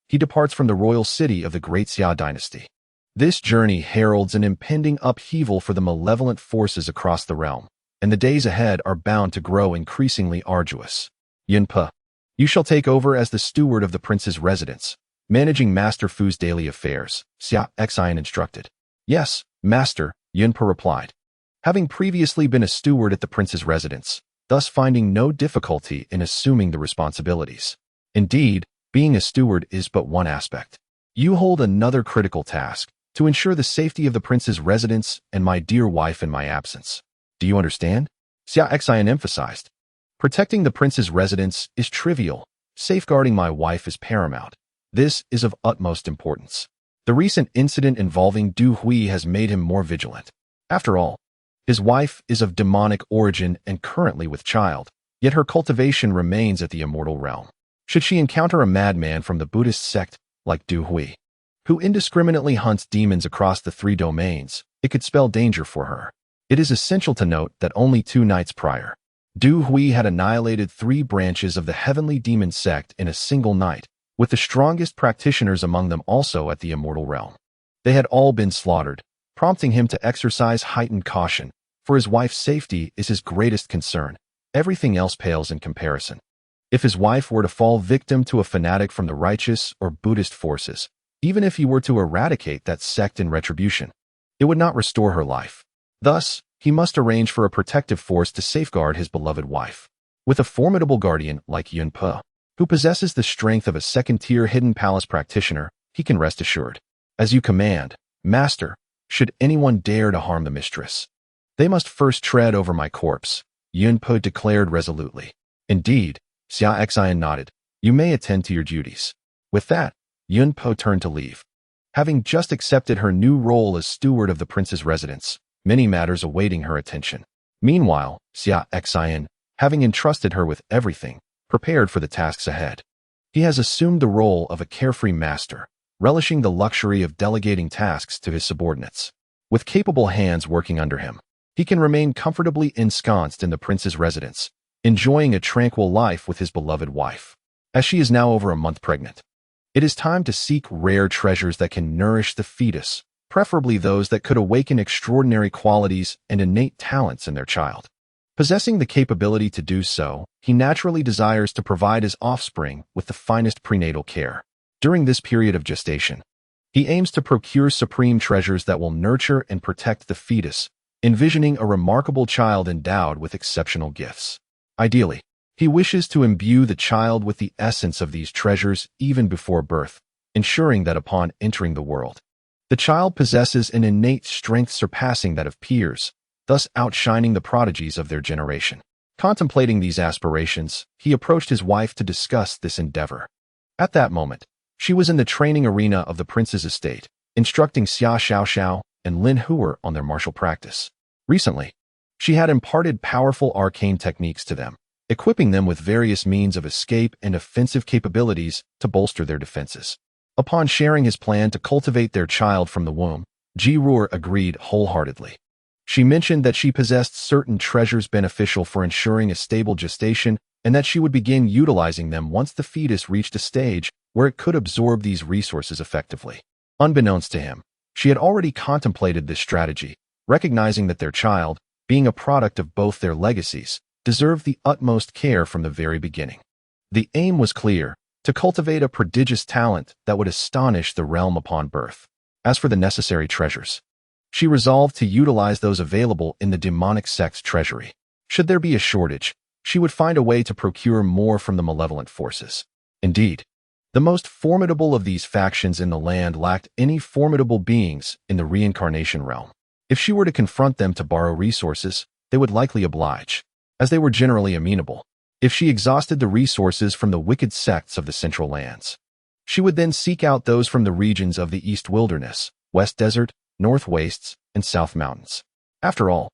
he departs from the royal city of the Great Xia dynasty. This journey heralds an impending upheaval for the malevolent forces across the realm, and the days ahead are bound to grow increasingly arduous. Yunpe, you shall take over as the steward of the prince's residence, managing Master Fu's daily affairs, Xia Xin instructed. Yes, Master, Yunpe replied, having previously been a steward at the prince's residence, thus finding no difficulty in assuming the responsibilities. Indeed, being a steward is but one aspect. You hold another critical task, to ensure the safety of the prince's residence and my dear wife in my absence. Do you understand? Xia Xin emphasized. Protecting the prince's residence is trivial. Safeguarding my wife is paramount. This is of utmost importance. The recent incident involving Du Hui has made him more vigilant. After all, his wife is of demonic origin and currently with child, yet her cultivation remains at the immortal realm. Should she encounter a madman from the Buddhist sect like Du Hui, who indiscriminately hunts demons across the 3 domains, it could spell danger for her. It is essential to note that only 2 nights prior, Du Hui had annihilated 3 branches of the Heavenly Demon Sect in a single night, with the strongest practitioners among them also at the immortal realm. They had all been slaughtered, prompting him to exercise heightened caution, for his wife's safety is his greatest concern. Everything else pales in comparison. If his wife were to fall victim to a fanatic from the righteous or Buddhist forces, even if he were to eradicate that sect in retribution, it would not restore her life. Thus, he must arrange for a protective force to safeguard his beloved wife. With a formidable guardian like Yunpe, who possesses the strength of a second-tier hidden palace practitioner, he can rest assured. As you command, Master, should anyone dare to harm the mistress, they must first tread over my corpse, Yunpe declared resolutely. Indeed, Xia Xin nodded. You may attend to your duties. With that, Yunpe turned to leave. Having just accepted her new role as steward of the prince's residence, many matters awaiting her attention. Meanwhile, Xia Xin, having entrusted her with everything, prepared for the tasks ahead. He has assumed the role of a carefree master, relishing the luxury of delegating tasks to his subordinates. With capable hands working under him, he can remain comfortably ensconced in the prince's residence, enjoying a tranquil life with his beloved wife. As she is now over a month pregnant, it is time to seek rare treasures that can nourish the fetus, preferably those that could awaken extraordinary qualities and innate talents in their child. Possessing the capability to do so, he naturally desires to provide his offspring with the finest prenatal care. During this period of gestation, he aims to procure supreme treasures that will nurture and protect the fetus, envisioning a remarkable child endowed with exceptional gifts. Ideally, he wishes to imbue the child with the essence of these treasures even before birth, ensuring that upon entering the world, the child possesses an innate strength surpassing that of peers, thus outshining the prodigies of their generation. Contemplating these aspirations, he approached his wife to discuss this endeavor. At that moment, she was in the training arena of the prince's estate, instructing Xia Xiaoxiao and Lin Huer on their martial practice. Recently, she had imparted powerful arcane techniques to them, equipping them with various means of escape and offensive capabilities to bolster their defenses. Upon sharing his plan to cultivate their child from the womb, Ji Ruer agreed wholeheartedly. She mentioned that she possessed certain treasures beneficial for ensuring a stable gestation and that she would begin utilizing them once the fetus reached a stage where it could absorb these resources effectively. Unbeknownst to him, she had already contemplated this strategy, recognizing that their child, being a product of both their legacies, deserved the utmost care from the very beginning. The aim was clear: to cultivate a prodigious talent that would astonish the realm upon birth. As for the necessary treasures, she resolved to utilize those available in the demonic sect's treasury. Should there be a shortage, she would find a way to procure more from the malevolent forces. Indeed, the most formidable of these factions in the land lacked any formidable beings in the reincarnation realm. If she were to confront them to borrow resources, they would likely oblige, as they were generally amenable. If she exhausted the resources from the wicked sects of the central lands, she would then seek out those from the regions of the East Wilderness, West Desert, North Wastes, and South Mountains. After all,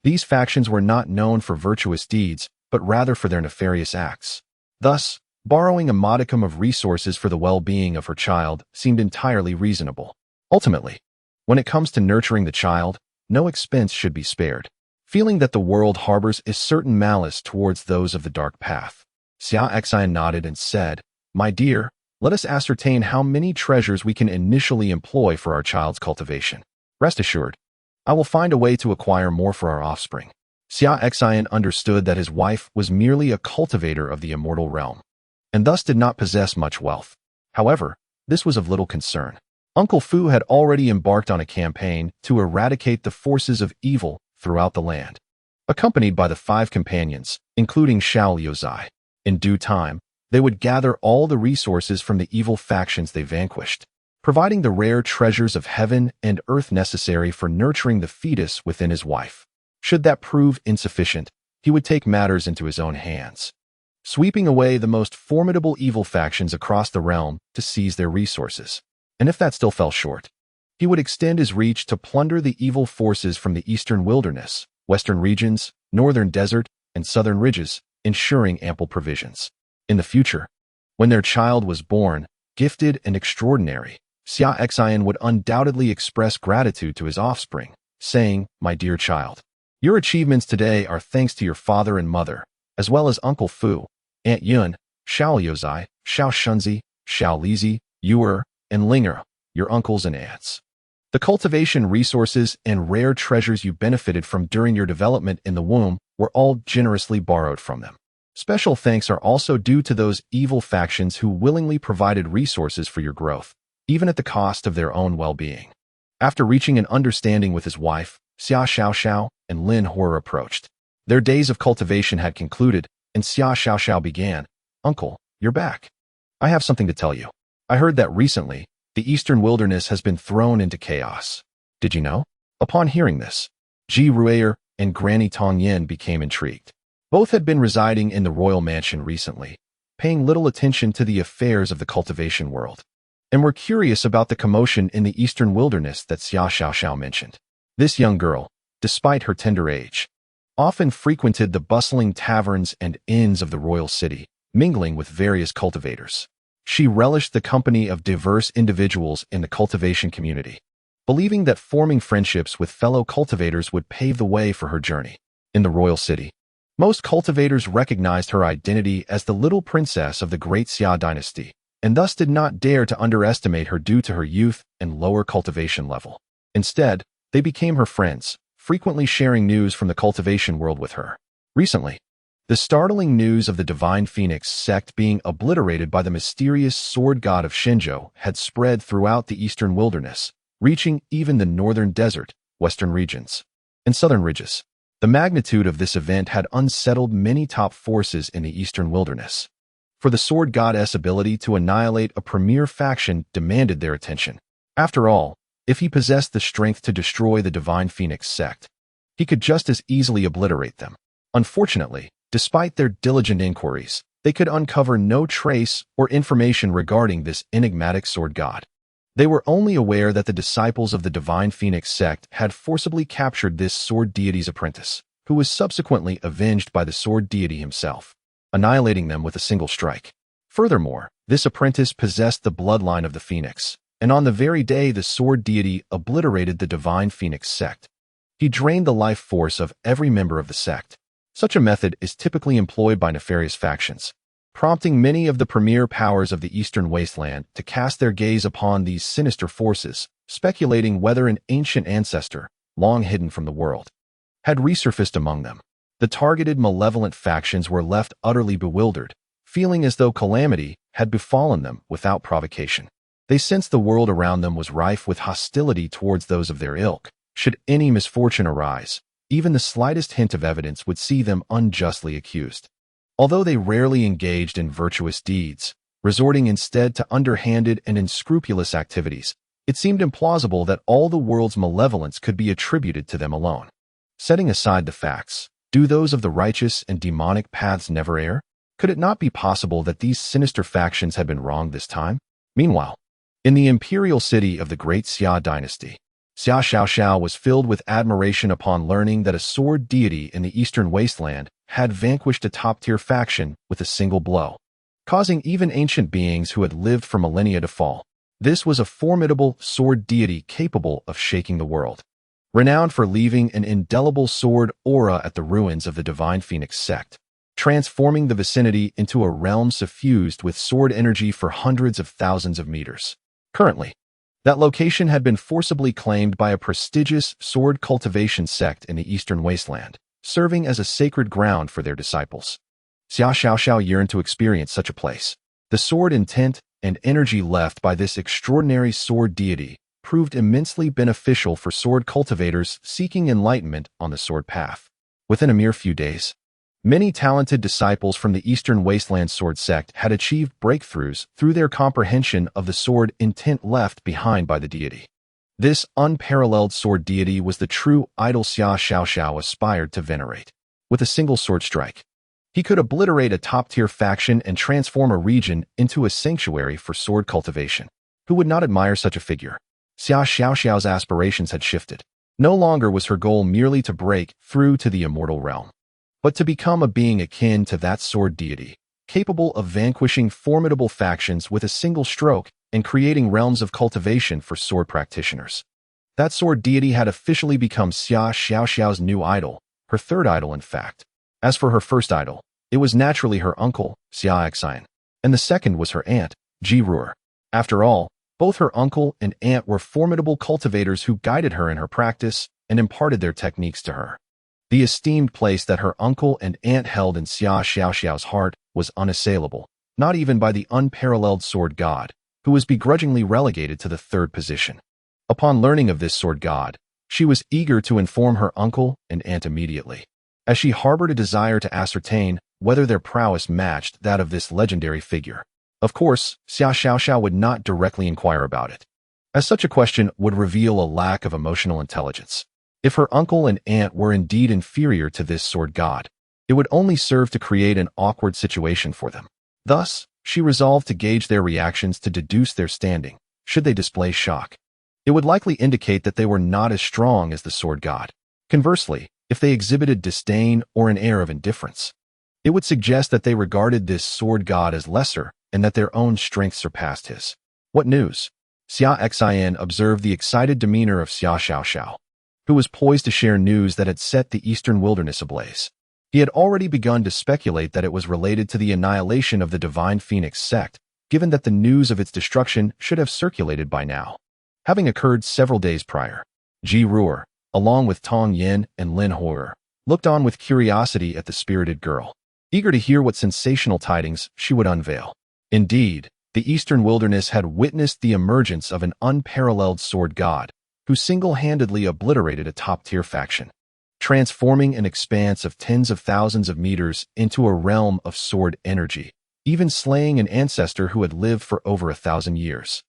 these factions were not known for virtuous deeds, but rather for their nefarious acts. Thus, borrowing a modicum of resources for the well-being of her child seemed entirely reasonable. Ultimately, when it comes to nurturing the child, no expense should be spared. Feeling that the world harbors a certain malice towards those of the dark path, Xia Xin nodded and said, "My dear, let us ascertain how many treasures we can initially employ for our child's cultivation. Rest assured, I will find a way to acquire more for our offspring." Xia Xin understood that his wife was merely a cultivator of the immortal realm, and thus did not possess much wealth. However, this was of little concern. Uncle Fu had already embarked on a campaign to eradicate the forces of evil throughout the land, accompanied by the 5 companions, including Xiao Liuzai. In due time, they would gather all the resources from the evil factions they vanquished, providing the rare treasures of heaven and earth necessary for nurturing the fetus within his wife. Should that prove insufficient, he would take matters into his own hands, sweeping away the most formidable evil factions across the realm to seize their resources. And if that still fell short, he would extend his reach to plunder the evil forces from the eastern wilderness, western regions, northern desert, and southern ridges, ensuring ample provisions. In the future, when their child was born, gifted and extraordinary, Xia Xin would undoubtedly express gratitude to his offspring, saying, "My dear child, your achievements today are thanks to your father and mother, as well as Uncle Fu, Aunt Yun, Xiao Liuzai, Xiao Shunzi, Xiao Lizi, Yuer, and Linger, your uncles and aunts. The cultivation resources and rare treasures you benefited from during your development in the womb were all generously borrowed from them. Special thanks are also due to those evil factions who willingly provided resources for your growth, even at the cost of their own well-being." After reaching an understanding with his wife, Xia Xiaoxiao and Lin Huer approached. Their days of cultivation had concluded, and Xia Xiaoxiao began, "Uncle, you're back. I have something to tell you. I heard that recently, the eastern wilderness has been thrown into chaos. Did you know?" Upon hearing this, Ji Ruer and Granny Tong Yin became intrigued. Both had been residing in the royal mansion recently, paying little attention to the affairs of the cultivation world, and were curious about the commotion in the eastern wilderness that Xia Xiaoxiao mentioned. This young girl, despite her tender age, often frequented the bustling taverns and inns of the royal city, mingling with various cultivators. She relished the company of diverse individuals in the cultivation community, believing that forming friendships with fellow cultivators would pave the way for her journey. In the royal city, most cultivators recognized her identity as the little princess of the great Xia dynasty, and thus did not dare to underestimate her due to her youth and lower cultivation level. Instead, they became her friends, frequently sharing news from the cultivation world with her. Recently, the startling news of the Divine Phoenix sect being obliterated by the mysterious sword god of Shinjo had spread throughout the eastern wilderness, reaching even the northern desert, western regions, and southern ridges. The magnitude of this event had unsettled many top forces in the eastern wilderness, for the sword goddess' ability to annihilate a premier faction demanded their attention. After all, if he possessed the strength to destroy the Divine Phoenix sect, he could just as easily obliterate them. Unfortunately, despite their diligent inquiries, they could uncover no trace or information regarding this enigmatic sword god. They were only aware that the disciples of the Divine Phoenix sect had forcibly captured this sword deity's apprentice, who was subsequently avenged by the sword deity himself, annihilating them with a single strike. Furthermore, this apprentice possessed the bloodline of the Phoenix, and on the very day the sword deity obliterated the Divine Phoenix sect, he drained the life force of every member of the sect. Such a method is typically employed by nefarious factions, prompting many of the premier powers of the Eastern Wasteland to cast their gaze upon these sinister forces, speculating whether an ancient ancestor, long hidden from the world, had resurfaced among them. The targeted malevolent factions were left utterly bewildered, feeling as though calamity had befallen them without provocation. They sensed the world around them was rife with hostility towards those of their ilk. Should any misfortune arise, even the slightest hint of evidence would see them unjustly accused. Although they rarely engaged in virtuous deeds, resorting instead to underhanded and unscrupulous activities, it seemed implausible that all the world's malevolence could be attributed to them alone. Setting aside the facts, do those of the righteous and demonic paths never err? Could it not be possible that these sinister factions had been wrong this time? Meanwhile, in the imperial city of the great Xia dynasty, Xia Xiaoxiao was filled with admiration upon learning that a sword deity in the eastern wasteland had vanquished a top-tier faction with a single blow, causing even ancient beings who had lived for millennia to fall. This was a formidable sword deity capable of shaking the world, renowned for leaving an indelible sword aura at the ruins of the Divine Phoenix sect, transforming the vicinity into a realm suffused with sword energy for hundreds of thousands of meters. Currently, that location had been forcibly claimed by a prestigious sword cultivation sect in the eastern wasteland, serving as a sacred ground for their disciples. Xia Xiaoxiao yearned to experience such a place. The sword intent and energy left by this extraordinary sword deity proved immensely beneficial for sword cultivators seeking enlightenment on the sword path. Within a mere few days, many talented disciples from the Eastern Wasteland Sword Sect had achieved breakthroughs through their comprehension of the sword intent left behind by the deity. This unparalleled sword deity was the true idol Xia Xiaoxiao aspired to venerate. With a single sword strike, he could obliterate a top-tier faction and transform a region into a sanctuary for sword cultivation. Who would not admire such a figure? Xia Xiaoxiao's aspirations had shifted. No longer was her goal merely to break through to the immortal realm, but to become a being akin to that sword deity, capable of vanquishing formidable factions with a single stroke and creating realms of cultivation for sword practitioners. That sword deity had officially become Xia Xiaoxiao's new idol, her third idol in fact. As for her first idol, it was naturally her uncle, Xia Xin, and the second was her aunt, Ji Ruer. After all, both her uncle and aunt were formidable cultivators who guided her in her practice and imparted their techniques to her. The esteemed place that her uncle and aunt held in Xia Xiaoxiao's heart was unassailable, not even by the unparalleled sword god, who was begrudgingly relegated to the third position. Upon learning of this sword god, she was eager to inform her uncle and aunt immediately, as she harbored a desire to ascertain whether their prowess matched that of this legendary figure. Of course, Xia Xiaoxiao would not directly inquire about it, as such a question would reveal a lack of emotional intelligence. If her uncle and aunt were indeed inferior to this sword god, it would only serve to create an awkward situation for them. Thus, she resolved to gauge their reactions to deduce their standing. Should they display shock, it would likely indicate that they were not as strong as the sword god. Conversely, if they exhibited disdain or an air of indifference. It would suggest that they regarded this sword god as lesser and that their own strength surpassed his. What news? Xia Xin observed the excited demeanor of Xia Xiao, who was poised to share news that had set the eastern wilderness ablaze. He had already begun to speculate that it was related to the annihilation of the Divine Phoenix sect, given that the news of its destruction should have circulated by now. Having occurred several days prior, Ji Ruer, along with Tong Yin and Lin Hoyer, looked on with curiosity at the spirited girl, eager to hear what sensational tidings she would unveil. Indeed, the eastern wilderness had witnessed the emergence of an unparalleled sword god, who single-handedly obliterated a top-tier faction, transforming an expanse of tens of thousands of meters into a realm of sword energy, even slaying an ancestor who had lived for over 1,000 years.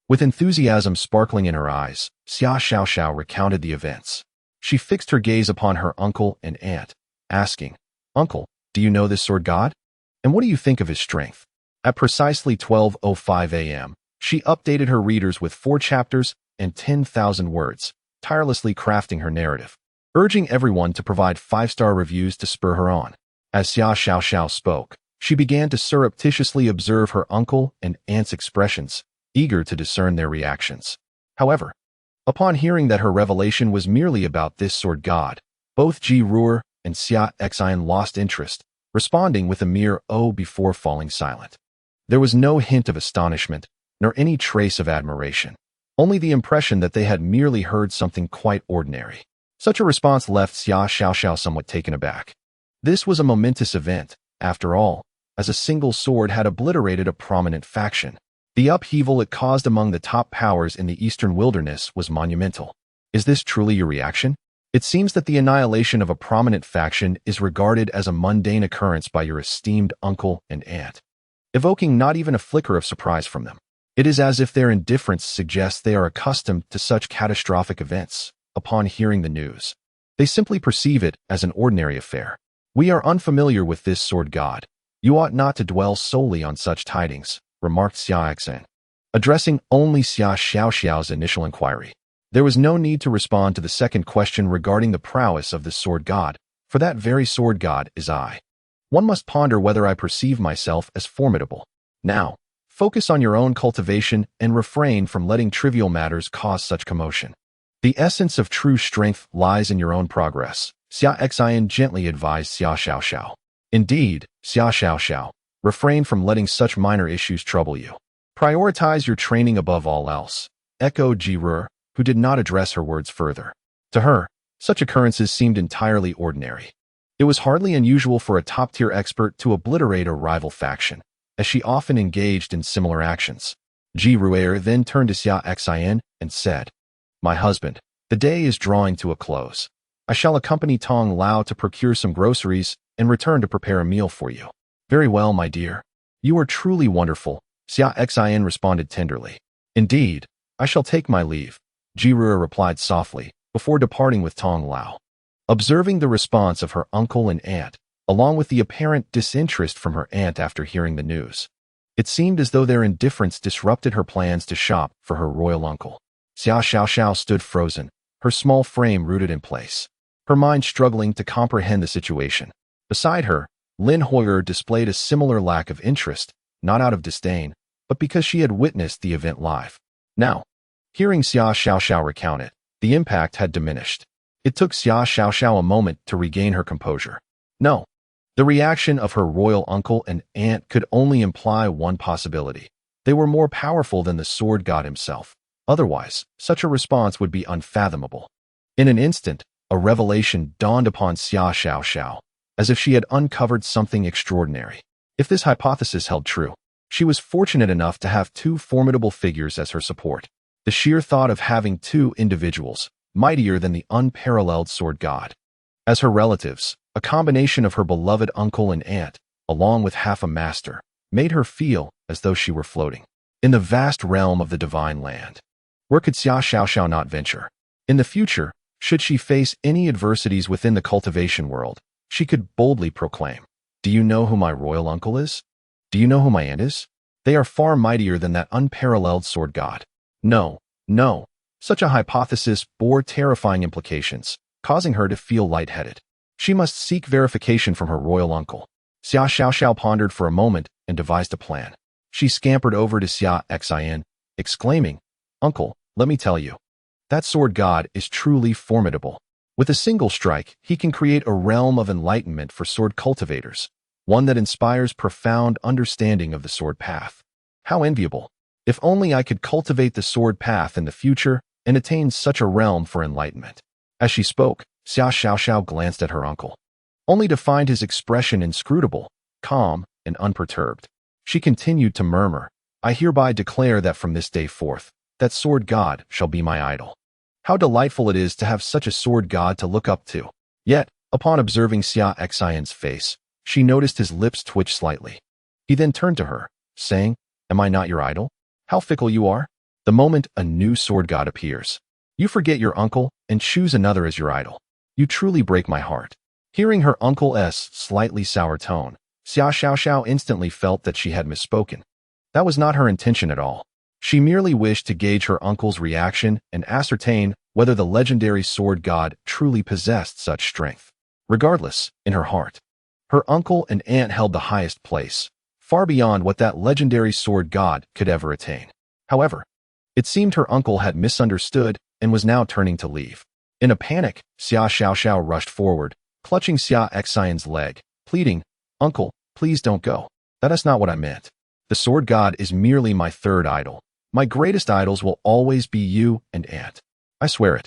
With enthusiasm sparkling in her eyes, Xia Xiao recounted the events. She fixed her gaze upon her uncle and aunt, asking, "Uncle, do you know this sword god? And what do you think of his strength?" At precisely 12:05 a.m., she updated her readers with 4 chapters and 10,000 words, tirelessly crafting her narrative, urging everyone to provide 5-star reviews to spur her on. As Xia Xiao spoke, she began to surreptitiously observe her uncle and aunt's expressions, eager to discern their reactions. However, upon hearing that her revelation was merely about this sword god, both Ji Ruer and Xia Xin lost interest, responding with a mere "oh" before falling silent. There was no hint of astonishment, nor any trace of admiration, only the impression that they had merely heard something quite ordinary. Such a response left Xia Xiao somewhat taken aback. This was a momentous event, after all, as a single sword had obliterated a prominent faction. The upheaval it caused among the top powers in the eastern wilderness was monumental. Is this truly your reaction? It seems that the annihilation of a prominent faction is regarded as a mundane occurrence by your esteemed uncle and aunt, evoking not even a flicker of surprise from them. It is as if their indifference suggests they are accustomed to such catastrophic events. Upon hearing the news, they simply perceive it as an ordinary affair. "We are unfamiliar with this sword god. You ought not to dwell solely on such tidings," remarked Xia Xin, addressing only Xia Xiao's initial inquiry. There was no need to respond to the second question regarding the prowess of this sword god, for that very sword god is I. One must ponder whether I perceive myself as formidable. Now, focus on your own cultivation and refrain from letting trivial matters cause such commotion. The essence of true strength lies in your own progress, Xia Xin gently advised Xia Xiao. Indeed, Xia Xiao, refrain from letting such minor issues trouble you. Prioritize your training above all else, echoed Ji Ruer, who did not address her words further. To her, such occurrences seemed entirely ordinary. It was hardly unusual for a top-tier expert to obliterate a rival faction, as she often engaged in similar actions. Ji Ruer then turned to Xia Xin and said, "My husband, the day is drawing to a close. I shall accompany Tong Lao to procure some groceries and return to prepare a meal for you." "Very well, my dear. You are truly wonderful," Xia Xin responded tenderly. "Indeed, I shall take my leave," Ji Ruer replied softly, before departing with Tong Lao. Observing the response of her uncle and aunt, along with the apparent disinterest from her aunt after hearing the news, it seemed as though their indifference disrupted her plans to shop for her royal uncle. Xia Xiao stood frozen, her small frame rooted in place, her mind struggling to comprehend the situation. Beside her, Lin Hoyer displayed a similar lack of interest, not out of disdain, but because she had witnessed the event live. Now, hearing Xia Xiao recount it, the impact had diminished. It took Xia Xiao a moment to regain her composure. No, the reaction of her royal uncle and aunt could only imply one possibility. They were more powerful than the sword god himself. Otherwise, such a response would be unfathomable. In an instant, a revelation dawned upon Xia Xiao, as if she had uncovered something extraordinary. If this hypothesis held true, she was fortunate enough to have 2 formidable figures as her support. The sheer thought of having 2 individuals, mightier than the unparalleled sword god, as her relatives, a combination of her beloved uncle and aunt, along with half a master, made her feel as though she were floating in the vast realm of the divine land. Where could Xia Xiao not venture? In the future, should she face any adversities within the cultivation world, she could boldly proclaim, "Do you know who my royal uncle is? Do you know who my aunt is? They are far mightier than that unparalleled sword god." No. Such a hypothesis bore terrifying implications, causing her to feel lightheaded. She must seek verification from her royal uncle. Xia Xiaoxiao pondered for a moment and devised a plan. She scampered over to Xia Xin, exclaiming, "Uncle, let me tell you. That sword god is truly formidable. With a single strike, he can create a realm of enlightenment for sword cultivators, one that inspires profound understanding of the sword path. How enviable! If only I could cultivate the sword path in the future and attain such a realm for enlightenment." As she spoke, Xia Xiaoxiao glanced at her uncle, only to find his expression inscrutable, calm, and unperturbed. She continued to murmur, "I hereby declare that from this day forth, that sword god shall be my idol. How delightful it is to have such a sword god to look up to." Yet, upon observing Xia Xion's face, she noticed his lips twitch slightly. He then turned to her, saying, "Am I not your idol? How fickle you are! The moment a new sword god appears, you forget your uncle and choose another as your idol. You truly break my heart." Hearing her uncle's slightly sour tone, Xia Xiaoxiao instantly felt that she had misspoken. That was not her intention at all. She merely wished to gauge her uncle's reaction and ascertain whether the legendary sword god truly possessed such strength. Regardless, in her heart, her uncle and aunt held the highest place, far beyond what that legendary sword god could ever attain. However, it seemed her uncle had misunderstood and was now turning to leave. In a panic, Xia Xiaoxiao rushed forward, clutching Xia Xion's leg, pleading, "Uncle, please don't go. That is not what I meant. The sword god is merely my third idol. My greatest idols will always be you and aunt. I swear it."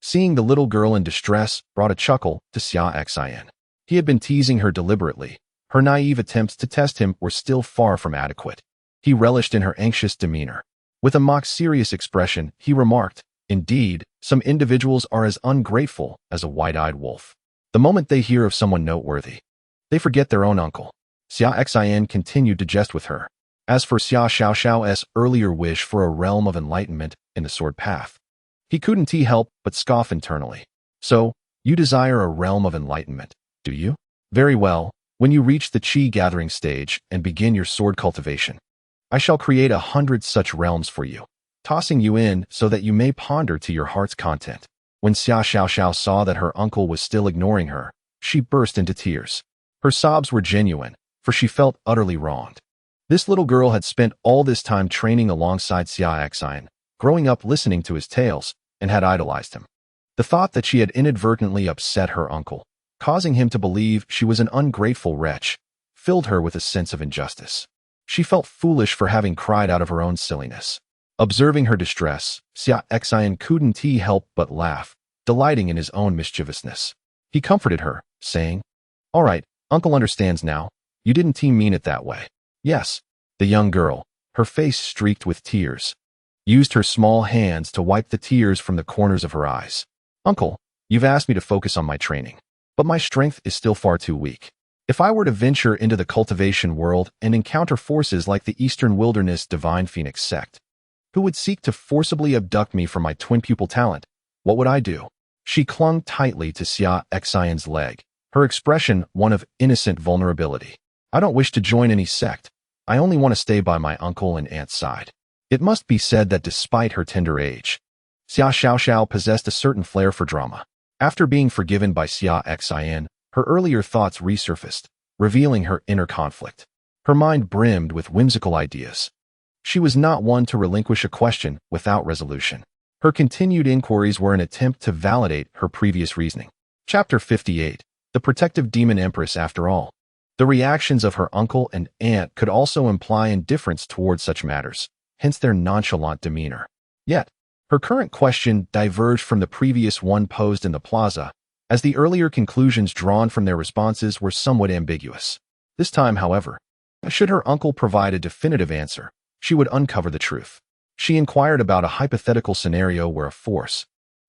Seeing the little girl in distress brought a chuckle to Xia Xion. He had been teasing her deliberately. Her naive attempts to test him were still far from adequate. He relished in her anxious demeanor. With a mock-serious expression, he remarked, "Indeed, some individuals are as ungrateful as a white-eyed wolf. The moment they hear of someone noteworthy, they forget their own uncle." Xia Xian continued to jest with her. As for Xia Xiaoxiao's earlier wish for a realm of enlightenment in the sword path, he couldn't help but scoff internally. "So, you desire a realm of enlightenment, do you? Very well. When you reach the Qi gathering stage and begin your sword cultivation, I shall create 100 such realms for you, tossing you in so that you may ponder to your heart's content." When Xia Xiaoxiao saw that her uncle was still ignoring her, she burst into tears. Her sobs were genuine, for she felt utterly wronged. This little girl had spent all this time training alongside Xia Xin, growing up listening to his tales, and had idolized him. The thought that she had inadvertently upset her uncle, causing him to believe she was an ungrateful wretch, filled her with a sense of injustice. She felt foolish for having cried out of her own silliness. Observing her distress, Xia Xian couldn't help but laugh, delighting in his own mischievousness. He comforted her, saying, "All right, Uncle understands now. You didn't mean it that way." "Yes." The young girl, her face streaked with tears, used her small hands to wipe the tears from the corners of her eyes. "Uncle, you've asked me to focus on my training, but my strength is still far too weak. If I were to venture into the cultivation world and encounter forces like the Eastern Wilderness Divine Phoenix Sect, who would seek to forcibly abduct me from my twin pupil talent, what would I do?" She clung tightly to Xia Xion's leg, her expression one of innocent vulnerability. "I don't wish to join any sect. I only want to stay by my uncle and aunt's side." It must be said that despite her tender age, Xia Xiaoxiao possessed a certain flair for drama. After being forgiven by Xia Xian, her earlier thoughts resurfaced, revealing her inner conflict. Her mind brimmed with whimsical ideas. She was not one to relinquish a question without resolution. Her continued inquiries were an attempt to validate her previous reasoning. Chapter 58. The Protective Demon Empress after all. The reactions of her uncle and aunt could also imply indifference towards such matters, hence their nonchalant demeanor. Yet, her current question diverged from the previous one posed in the plaza, as the earlier conclusions drawn from their responses were somewhat ambiguous. This time, however, should her uncle provide a definitive answer, she would uncover the truth. She inquired about a hypothetical scenario where a force,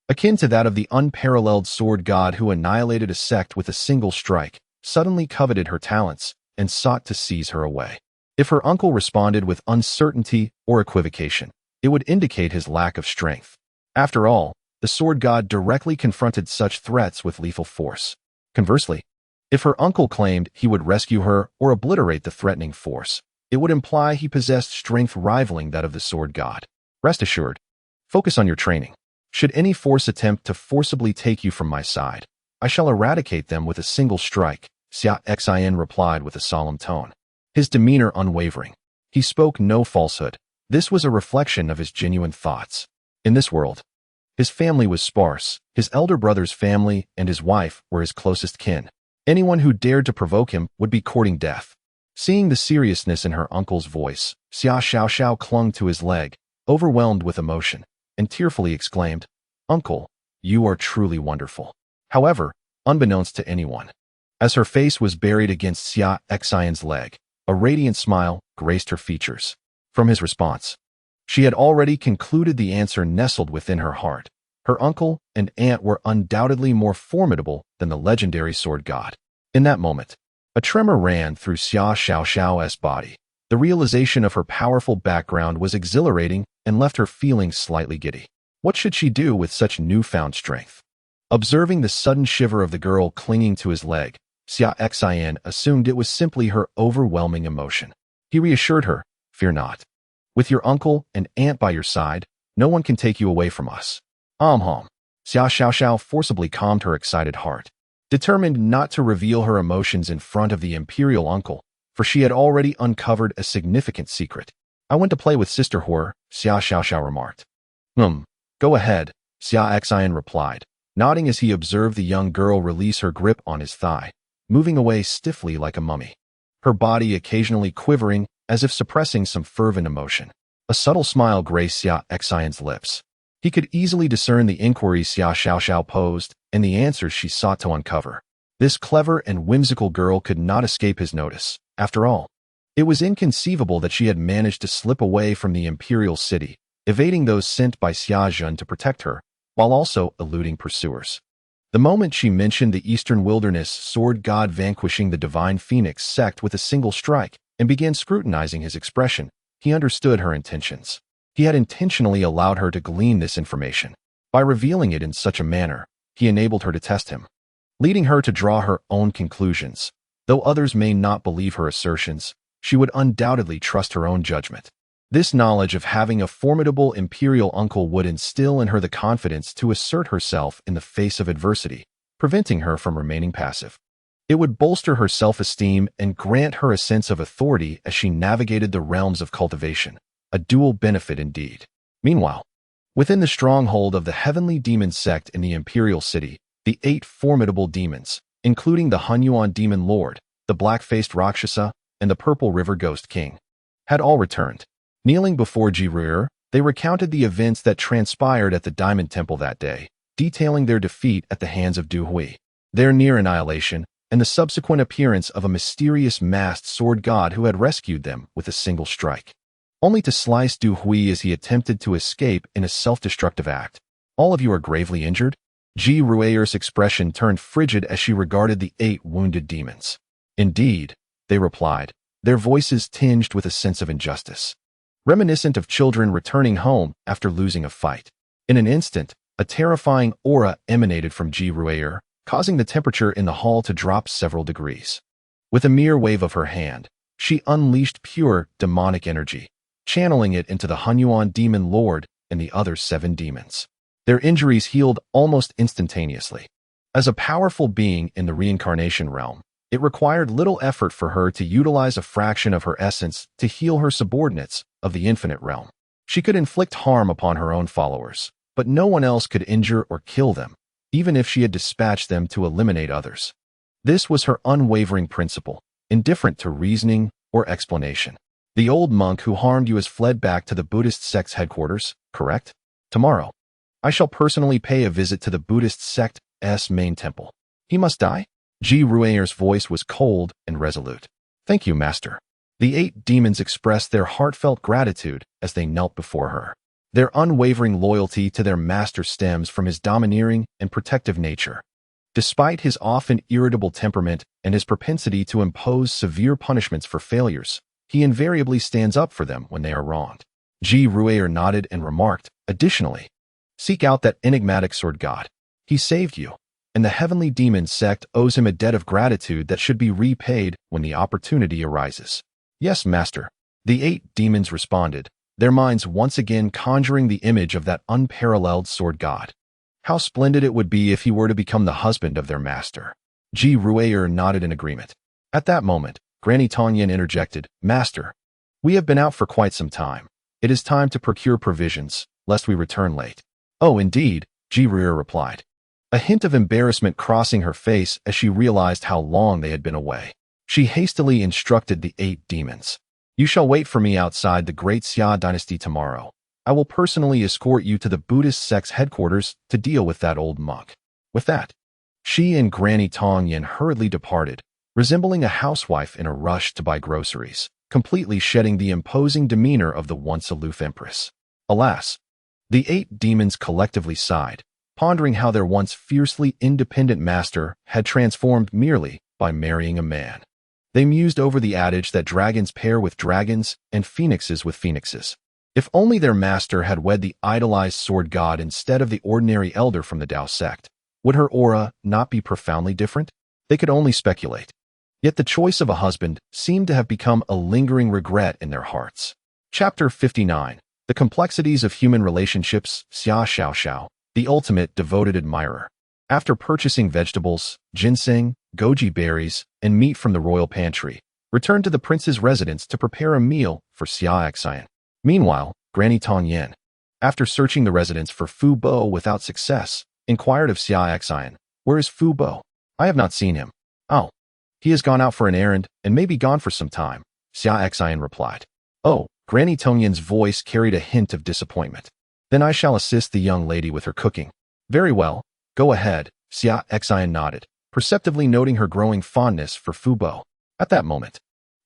akin to that of the unparalleled sword god who annihilated a sect with a single strike, suddenly coveted her talents and sought to seize her away. If her uncle responded with uncertainty or equivocation, it would indicate his lack of strength. After all, the sword god directly confronted such threats with lethal force. Conversely, if her uncle claimed he would rescue her or obliterate the threatening force, it would imply he possessed strength rivaling that of the sword god. Rest assured, focus on your training. Should any force attempt to forcibly take you from my side, I shall eradicate them with a single strike, Xia Xin replied with a solemn tone. His demeanor unwavering. He spoke no falsehood. This was a reflection of his genuine thoughts. In this world, his family was sparse. His elder brother's family and his wife were his closest kin. Anyone who dared to provoke him would be courting death. Seeing the seriousness in her uncle's voice, Xia Xiaoxiao clung to his leg, overwhelmed with emotion, and tearfully exclaimed, "Uncle, you are truly wonderful." However, unbeknownst to anyone, as her face was buried against Xia Xin's leg, a radiant smile graced her features. From his response, she had already concluded the answer nestled within her heart. Her uncle and aunt were undoubtedly more formidable than the legendary sword god. In that moment, a tremor ran through Xia Xiaoxiao's body. The realization of her powerful background was exhilarating and left her feeling slightly giddy. What should she do with such newfound strength? Observing the sudden shiver of the girl clinging to his leg, Xia Xin assumed it was simply her overwhelming emotion. He reassured her, "Fear not. With your uncle and aunt by your side, no one can take you away from us." Xia Xiaoxiao forcibly calmed her excited heart. Determined not to reveal her emotions in front of the imperial uncle, for she had already uncovered a significant secret. "I went to play with Sister Hor," Xia Xiaoxiao remarked. Go ahead," Xia Xin replied, nodding as he observed the young girl release her grip on his thigh, moving away stiffly like a mummy, her body occasionally quivering as if suppressing some fervent emotion. A subtle smile graced Xia Xin's lips. He could easily discern the inquiries Xia Xiaoxiao posed and the answers she sought to uncover. This clever and whimsical girl could not escape his notice. After all, it was inconceivable that she had managed to slip away from the imperial city, evading those sent by Xia Xin to protect her, while also eluding pursuers. The moment she mentioned the Eastern Wilderness sword god vanquishing the divine Phoenix sect with a single strike and began scrutinizing his expression, he understood her intentions. He had intentionally allowed her to glean this information. By revealing it in such a manner, he enabled her to test him, leading her to draw her own conclusions. Though others may not believe her assertions, she would undoubtedly trust her own judgment. This knowledge of having a formidable imperial uncle would instill in her the confidence to assert herself in the face of adversity, preventing her from remaining passive. It would bolster her self-esteem and grant her a sense of authority as she navigated the realms of cultivation, a dual benefit indeed. Meanwhile, within the stronghold of the heavenly demon sect in the imperial city, the 8 formidable demons, including the Hunyuan demon lord, the black-faced Rakshasa, and the purple river ghost king, had all returned. Kneeling before Ji, they recounted the events that transpired at the Diamond Temple that day, detailing their defeat at the hands of Du Hui, their near annihilation, and the subsequent appearance of a mysterious masked sword god who had rescued them with a single strike, only to slice Du Hui as he attempted to escape in a self-destructive act. "All of you are gravely injured?" Ji Rueyer's expression turned frigid as she regarded the 8 wounded demons. "Indeed," they replied, their voices tinged with a sense of injustice, reminiscent of children returning home after losing a fight. In an instant, a terrifying aura emanated from Ji Rueyer, causing the temperature in the hall to drop several degrees. With a mere wave of her hand, she unleashed pure, demonic energy, channeling it into the Hunyuan demon lord and the other 7 demons. Their injuries healed almost instantaneously. As a powerful being in the reincarnation realm, it required little effort for her to utilize a fraction of her essence to heal her subordinates of the infinite realm. She could inflict harm upon her own followers, but no one else could injure or kill them, even if she had dispatched them to eliminate others. This was her unwavering principle, indifferent to reasoning or explanation. "The old monk who harmed you has fled back to the Buddhist sect's headquarters, correct? Tomorrow, I shall personally pay a visit to the Buddhist sect's main temple. He must die?" Ji Rueyer's voice was cold and resolute. "Thank you, master." The 8 demons expressed their heartfelt gratitude as they knelt before her. Their unwavering loyalty to their master stems from his domineering and protective nature. Despite his often irritable temperament and his propensity to impose severe punishments for failures, he invariably stands up for them when they are wronged. Ji Rueyer nodded and remarked, "Additionally, seek out that enigmatic sword god. He saved you, and the heavenly demon sect owes him a debt of gratitude that should be repaid when the opportunity arises." "Yes, master," the 8 demons responded, their minds once again conjuring the image of that unparalleled sword god. How splendid it would be if he were to become the husband of their master. Ji Ruier nodded in agreement. At that moment, Granny Tongyin interjected, "Master, we have been out for quite some time. It is time to procure provisions, lest we return late." "Oh, indeed," Ji Ruier replied, a hint of embarrassment crossing her face as she realized how long they had been away. She hastily instructed the 8 demons. "You shall wait for me outside the great Xia dynasty tomorrow. I will personally escort you to the Buddhist sect's headquarters to deal with that old monk." With that, she and Granny Tongyin hurriedly departed, resembling a housewife in a rush to buy groceries, completely shedding the imposing demeanor of the once aloof empress. Alas, the 8 demons collectively sighed, pondering how their once fiercely independent master had transformed merely by marrying a man. They mused over the adage that dragons pair with dragons and phoenixes with phoenixes. If only their master had wed the idolized sword god instead of the ordinary elder from the Tao sect, would her aura not be profoundly different? They could only speculate. Yet the choice of a husband seemed to have become a lingering regret in their hearts. Chapter 59. The Complexities of Human Relationships. Xia Xiaoxiao, the ultimate devoted admirer. After purchasing vegetables, ginseng, goji berries, and meat from the royal pantry, returned to the prince's residence to prepare a meal for Xia Xin. Meanwhile, Granny Tongyin, after searching the residence for Fu Bo without success, inquired of Xia Xin, "Where is Fu Bo? I have not seen him." "Oh, he has gone out for an errand and may be gone for some time," Xia Xin replied. "Oh," Granny Tongyin's voice carried a hint of disappointment. "Then I shall assist the young lady with her cooking." "Very well, go ahead," Xia Xin nodded, perceptibly noting her growing fondness for Fu Bo. At that moment,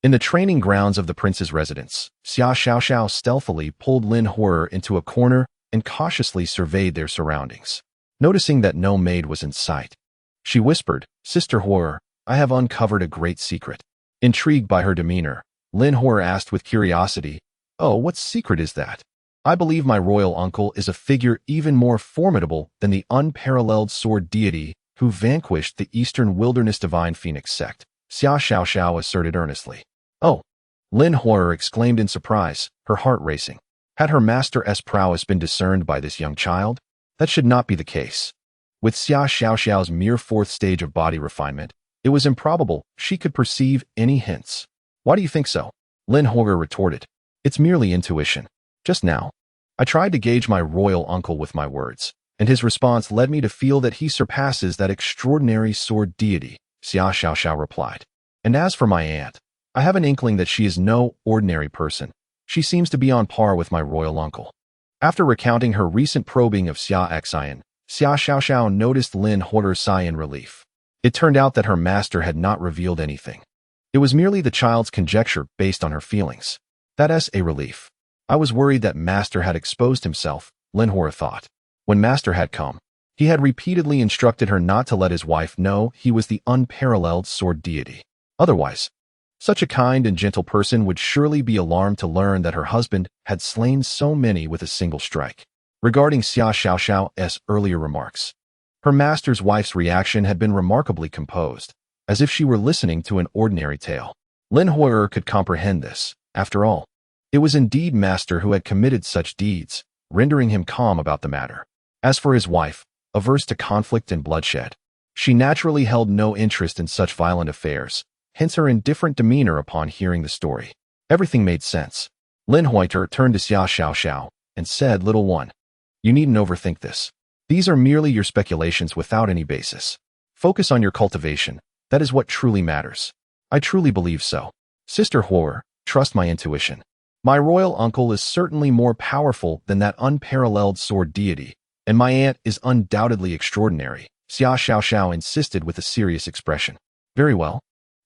in the training grounds of the prince's residence, Xia Xiaoxiao stealthily pulled Lin Horror into a corner and cautiously surveyed their surroundings. Noticing that no maid was in sight, she whispered, "Sister Horror, I have uncovered a great secret." Intrigued by her demeanor, Lin Horror asked with curiosity, "Oh, what secret is that?" "I believe my royal uncle is a figure even more formidable than the unparalleled sword deity who vanquished the Eastern Wilderness Divine Phoenix sect," Xia Xiaoxiao asserted earnestly. "Oh," Lin Horror exclaimed in surprise, her heart racing. Had her master's prowess been discerned by this young child? That should not be the case. With Xia Xiaoxiao's mere 4th stage of body refinement, it was improbable she could perceive any hints. "Why do you think so?" Lin Horror retorted. "It's merely intuition. Just now, I tried to gauge my royal uncle with my words, and his response led me to feel that he surpasses that extraordinary sword deity," Xia Xiaoxiao replied. "And as for my aunt, I have an inkling that she is no ordinary person. She seems to be on par with my royal uncle." After recounting her recent probing of Xia Xin, Xia Xiaoxiao noticed Lin Horror sigh in relief. It turned out that her master had not revealed anything. It was merely the child's conjecture based on her feelings. That's a relief. "I was worried that master had exposed himself," Lin Horror thought. When master had come, he had repeatedly instructed her not to let his wife know he was the unparalleled sword deity. Otherwise, such a kind and gentle person would surely be alarmed to learn that her husband had slain so many with a single strike. Regarding Xia Xiaoxiao's earlier remarks, her master's wife's reaction had been remarkably composed, as if she were listening to an ordinary tale. Lin Horror could comprehend this. After all, it was indeed master who had committed such deeds, rendering him calm about the matter. As for his wife, averse to conflict and bloodshed, she naturally held no interest in such violent affairs, hence her indifferent demeanor upon hearing the story. Everything made sense. Lin Horror turned to Xia Xiaoxiao and said, "Little one, you needn't overthink this. These are merely your speculations without any basis. Focus on your cultivation. That is what truly matters." "I truly believe so. Sister Horror, trust my intuition. My royal uncle is certainly more powerful than that unparalleled sword deity, and my aunt is undoubtedly extraordinary," Xia Xiaoxiao insisted with a serious expression. "Very well.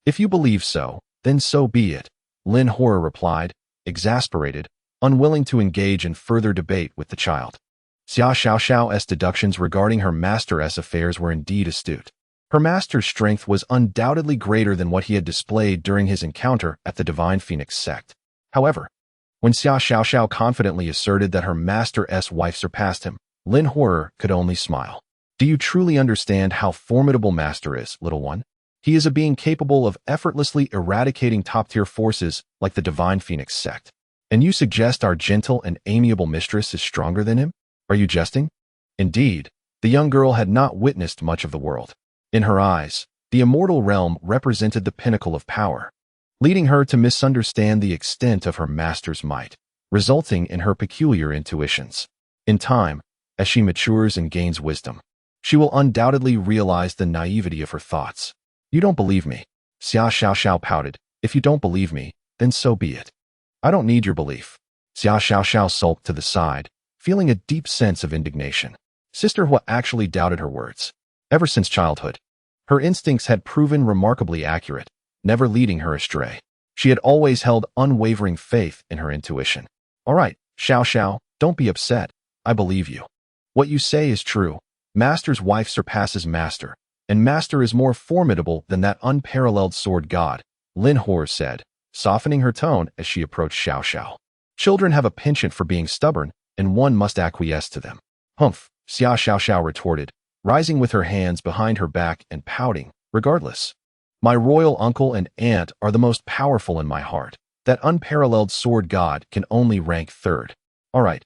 If you believe so, then so be it," Lin Horror replied, exasperated, unwilling to engage in further debate with the child. Xia Xiaoxiao's deductions regarding her master's affairs were indeed astute. Her master's strength was undoubtedly greater than what he had displayed during his encounter at the Divine Phoenix sect. However, when Xia Xiaoxiao confidently asserted that her master's wife surpassed him, Lin Horror could only smile. "Do you truly understand how formidable master is, little one? He is a being capable of effortlessly eradicating top-tier forces like the Divine Phoenix sect. And you suggest our gentle and amiable mistress is stronger than him? Are you jesting? Indeed, the young girl had not witnessed much of the world. In her eyes, the immortal realm represented the pinnacle of power, leading her to misunderstand the extent of her master's might, resulting in her peculiar intuitions. In time, as she matures and gains wisdom, she will undoubtedly realize the naivety of her thoughts. You don't believe me. Xia Xiao pouted. If you don't believe me, then so be it. I don't need your belief. Xia Xiao sulked to the side, feeling a deep sense of indignation. Sister Hua actually doubted her words. Ever since childhood, her instincts had proven remarkably accurate, never leading her astray. She had always held unwavering faith in her intuition. All right, Xiao, don't be upset. I believe you. What you say is true. Master's wife surpasses Master, and Master is more formidable than that unparalleled sword god, Lin Hor said, softening her tone as she approached Xiao. Children have a penchant for being stubborn, and one must acquiesce to them. Humph, Xia Xiao retorted, rising with her hands behind her back and pouting, regardless. My royal uncle and aunt are the most powerful in my heart. That unparalleled sword god can only rank third. All right,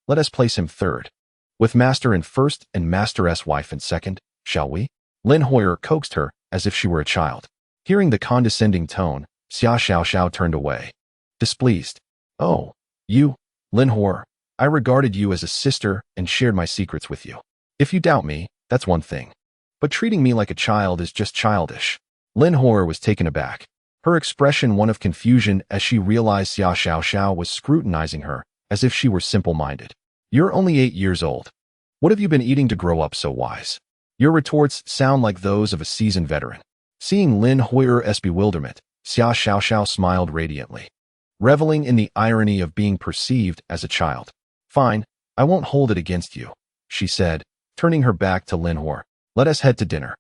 let us place him third. With Master in first and Master's wife in second, shall we? Lin Hoyer coaxed her as if she were a child. Hearing the condescending tone, Xia Xiao turned away, displeased. Oh, you, Lin Hoyer, I regarded you as a sister and shared my secrets with you. If you doubt me, that's one thing. But treating me like a child is just childish. Lin Hoyer was taken aback, her expression one of confusion as she realized Xia Xiao was scrutinizing her as if she were simple-minded. You're only 8 years old. What have you been eating to grow up so wise? Your retorts sound like those of a seasoned veteran. Seeing Lin Hoyer's bewilderment, Xia Xiao smiled radiantly, reveling in the irony of being perceived as a child. Fine, I won't hold it against you, she said, turning her back to Lin Hoyer. Let us head to dinner.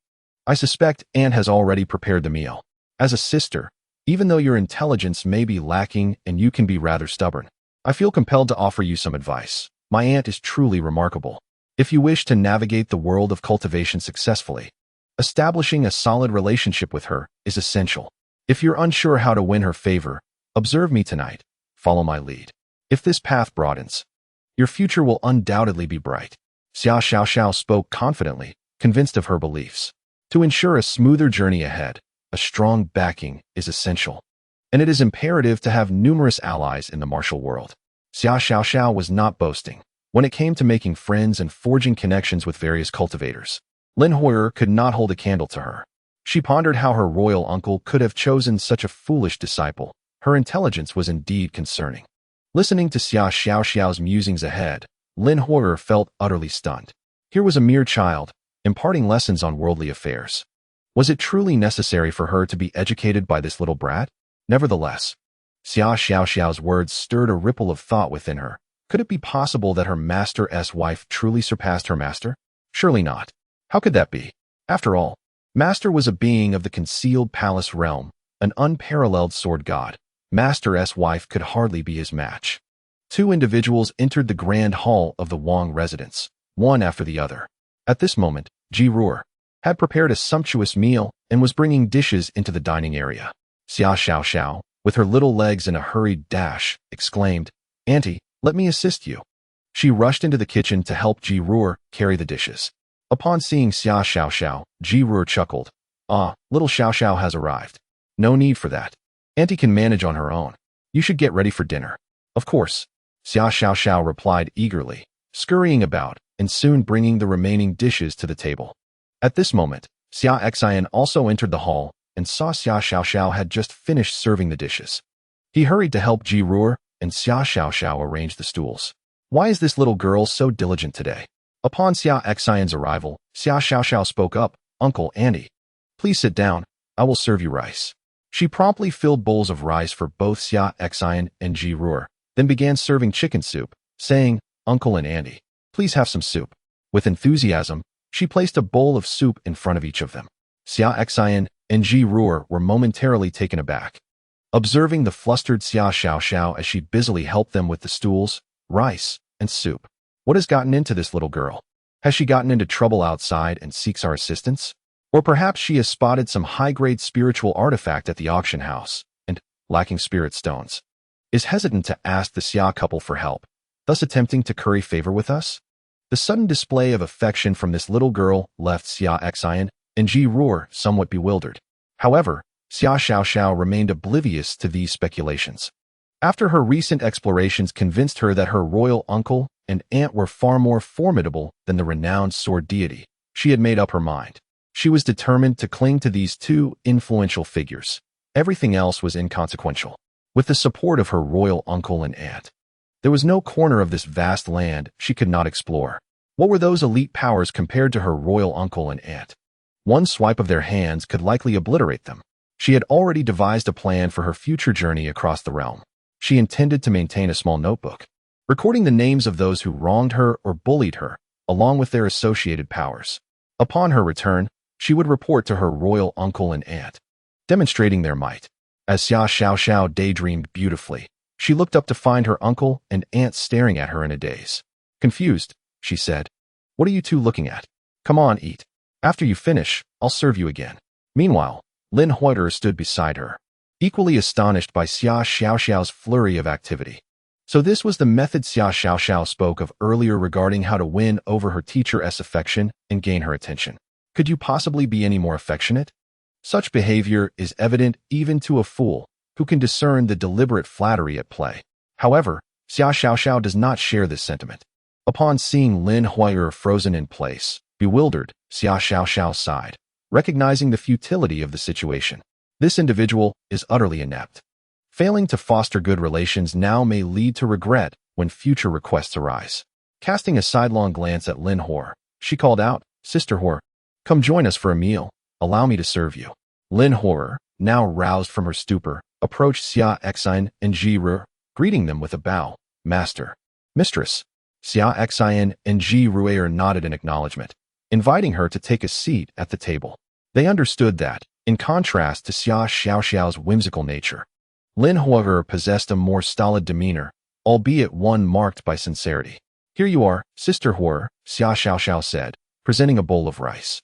I suspect Aunt has already prepared the meal. As a sister, even though your intelligence may be lacking and you can be rather stubborn, I feel compelled to offer you some advice. My aunt is truly remarkable. If you wish to navigate the world of cultivation successfully, establishing a solid relationship with her is essential. If you're unsure how to win her favor, observe me tonight. Follow my lead. If this path broadens, your future will undoubtedly be bright. Xia Xiao spoke confidently, convinced of her beliefs. To ensure a smoother journey ahead, a strong backing is essential, and it is imperative to have numerous allies in the martial world. Xia Xiao was not boasting. When it came to making friends and forging connections with various cultivators, Lin Hoyer could not hold a candle to her. She pondered how her royal uncle could have chosen such a foolish disciple. Her intelligence was indeed concerning. Listening to Xia Xiao's musings ahead, Lin Hoyer felt utterly stunned. Here was a mere child, imparting lessons on worldly affairs. Was it truly necessary for her to be educated by this little brat? Nevertheless, Xia Xiao's words stirred a ripple of thought within her. Could it be possible that her master's wife truly surpassed her master? Surely not. How could that be? After all, Master was a being of the concealed palace realm, an unparalleled sword god. Master's wife could hardly be his match. Two individuals entered the grand hall of the Wang residence, one after the other. At this moment, Ji Ruer had prepared a sumptuous meal and was bringing dishes into the dining area. Xia Xiao, with her little legs in a hurried dash, exclaimed, Auntie, let me assist you. She rushed into the kitchen to help Ji Ruer carry the dishes. Upon seeing Xia Xiao, Ji Ruer chuckled. Ah, little Xiao has arrived. No need for that. Auntie can manage on her own. You should get ready for dinner. Of course. Xia Xiao replied eagerly, scurrying about and soon bringing the remaining dishes to the table. At this moment, Xia Xin also entered the hall and saw Xia Xiao had just finished serving the dishes. He hurried to help Ji Ruer, and Xia Xiao arranged the stools. Why is this little girl so diligent today? Upon Xia Xin's arrival, Xia Xiao spoke up, Uncle, Auntie, please sit down. I will serve you rice. She promptly filled bowls of rice for both Xia Xin and Ji Ruer, then began serving chicken soup, saying, Uncle and Auntie, please have some soup. With enthusiasm, she placed a bowl of soup in front of each of them. Xia Xin and Ji Ruer were momentarily taken aback, observing the flustered Xia Xiao as she busily helped them with the stools, rice, and soup. What has gotten into this little girl? Has she gotten into trouble outside and seeks our assistance? Or perhaps she has spotted some high-grade spiritual artifact at the auction house and lacking spirit stones. is hesitant to ask the Xia couple for help, thus attempting to curry favor with us? The sudden display of affection from this little girl left Xia Xin and Ji Ruo somewhat bewildered. However, Xia Xiaoxiao remained oblivious to these speculations. After her recent explorations convinced her that her royal uncle and aunt were far more formidable than the renowned sword deity, she had made up her mind. She was determined to cling to these two influential figures. Everything else was inconsequential. With the support of her royal uncle and aunt, there was no corner of this vast land she could not explore. What were those elite powers compared to her royal uncle and aunt? One swipe of their hands could likely obliterate them. She had already devised a plan for her future journey across the realm. She intended to maintain a small notebook, recording the names of those who wronged her or bullied her, along with their associated powers. Upon her return, she would report to her royal uncle and aunt, demonstrating their might. As Xia Xiaoxiao daydreamed beautifully, she looked up to find her uncle and aunt staring at her in a daze. Confused, she said, "What are you two looking at? Come on, eat. After you finish, I'll serve you again." Meanwhile, Lin Huider stood beside her, equally astonished by Xia Xiaoxiao's flurry of activity. So this was the method Xia Xiaoxiao spoke of earlier regarding how to win over her teacher's affection and gain her attention. Could you possibly be any more affectionate? Such behavior is evident even to a fool who can discern the deliberate flattery at play. However, Xia Xiaoxiao does not share this sentiment. Upon seeing Lin Huider frozen in place, bewildered, Xia Xiaoxiao sighed, recognizing the futility of the situation. This individual is utterly inept. Failing to foster good relations now may lead to regret when future requests arise. Casting a sidelong glance at Lin Huider, she called out, "Sister Huider, come join us for a meal. Allow me to serve you." Lin Huider, now roused from her stupor, approached Xia Xin and Ji Ruo, greeting them with a bow. "Master, Mistress." Xia Xin and Ji Ruo nodded in acknowledgement, inviting her to take a seat at the table. They understood that, in contrast to Xia Xiaoxiao's whimsical nature, Lin Huider possessed a more stolid demeanor, albeit one marked by sincerity. "Here you are, Sister Huider," Xia Xiaoxiao said, presenting a bowl of rice.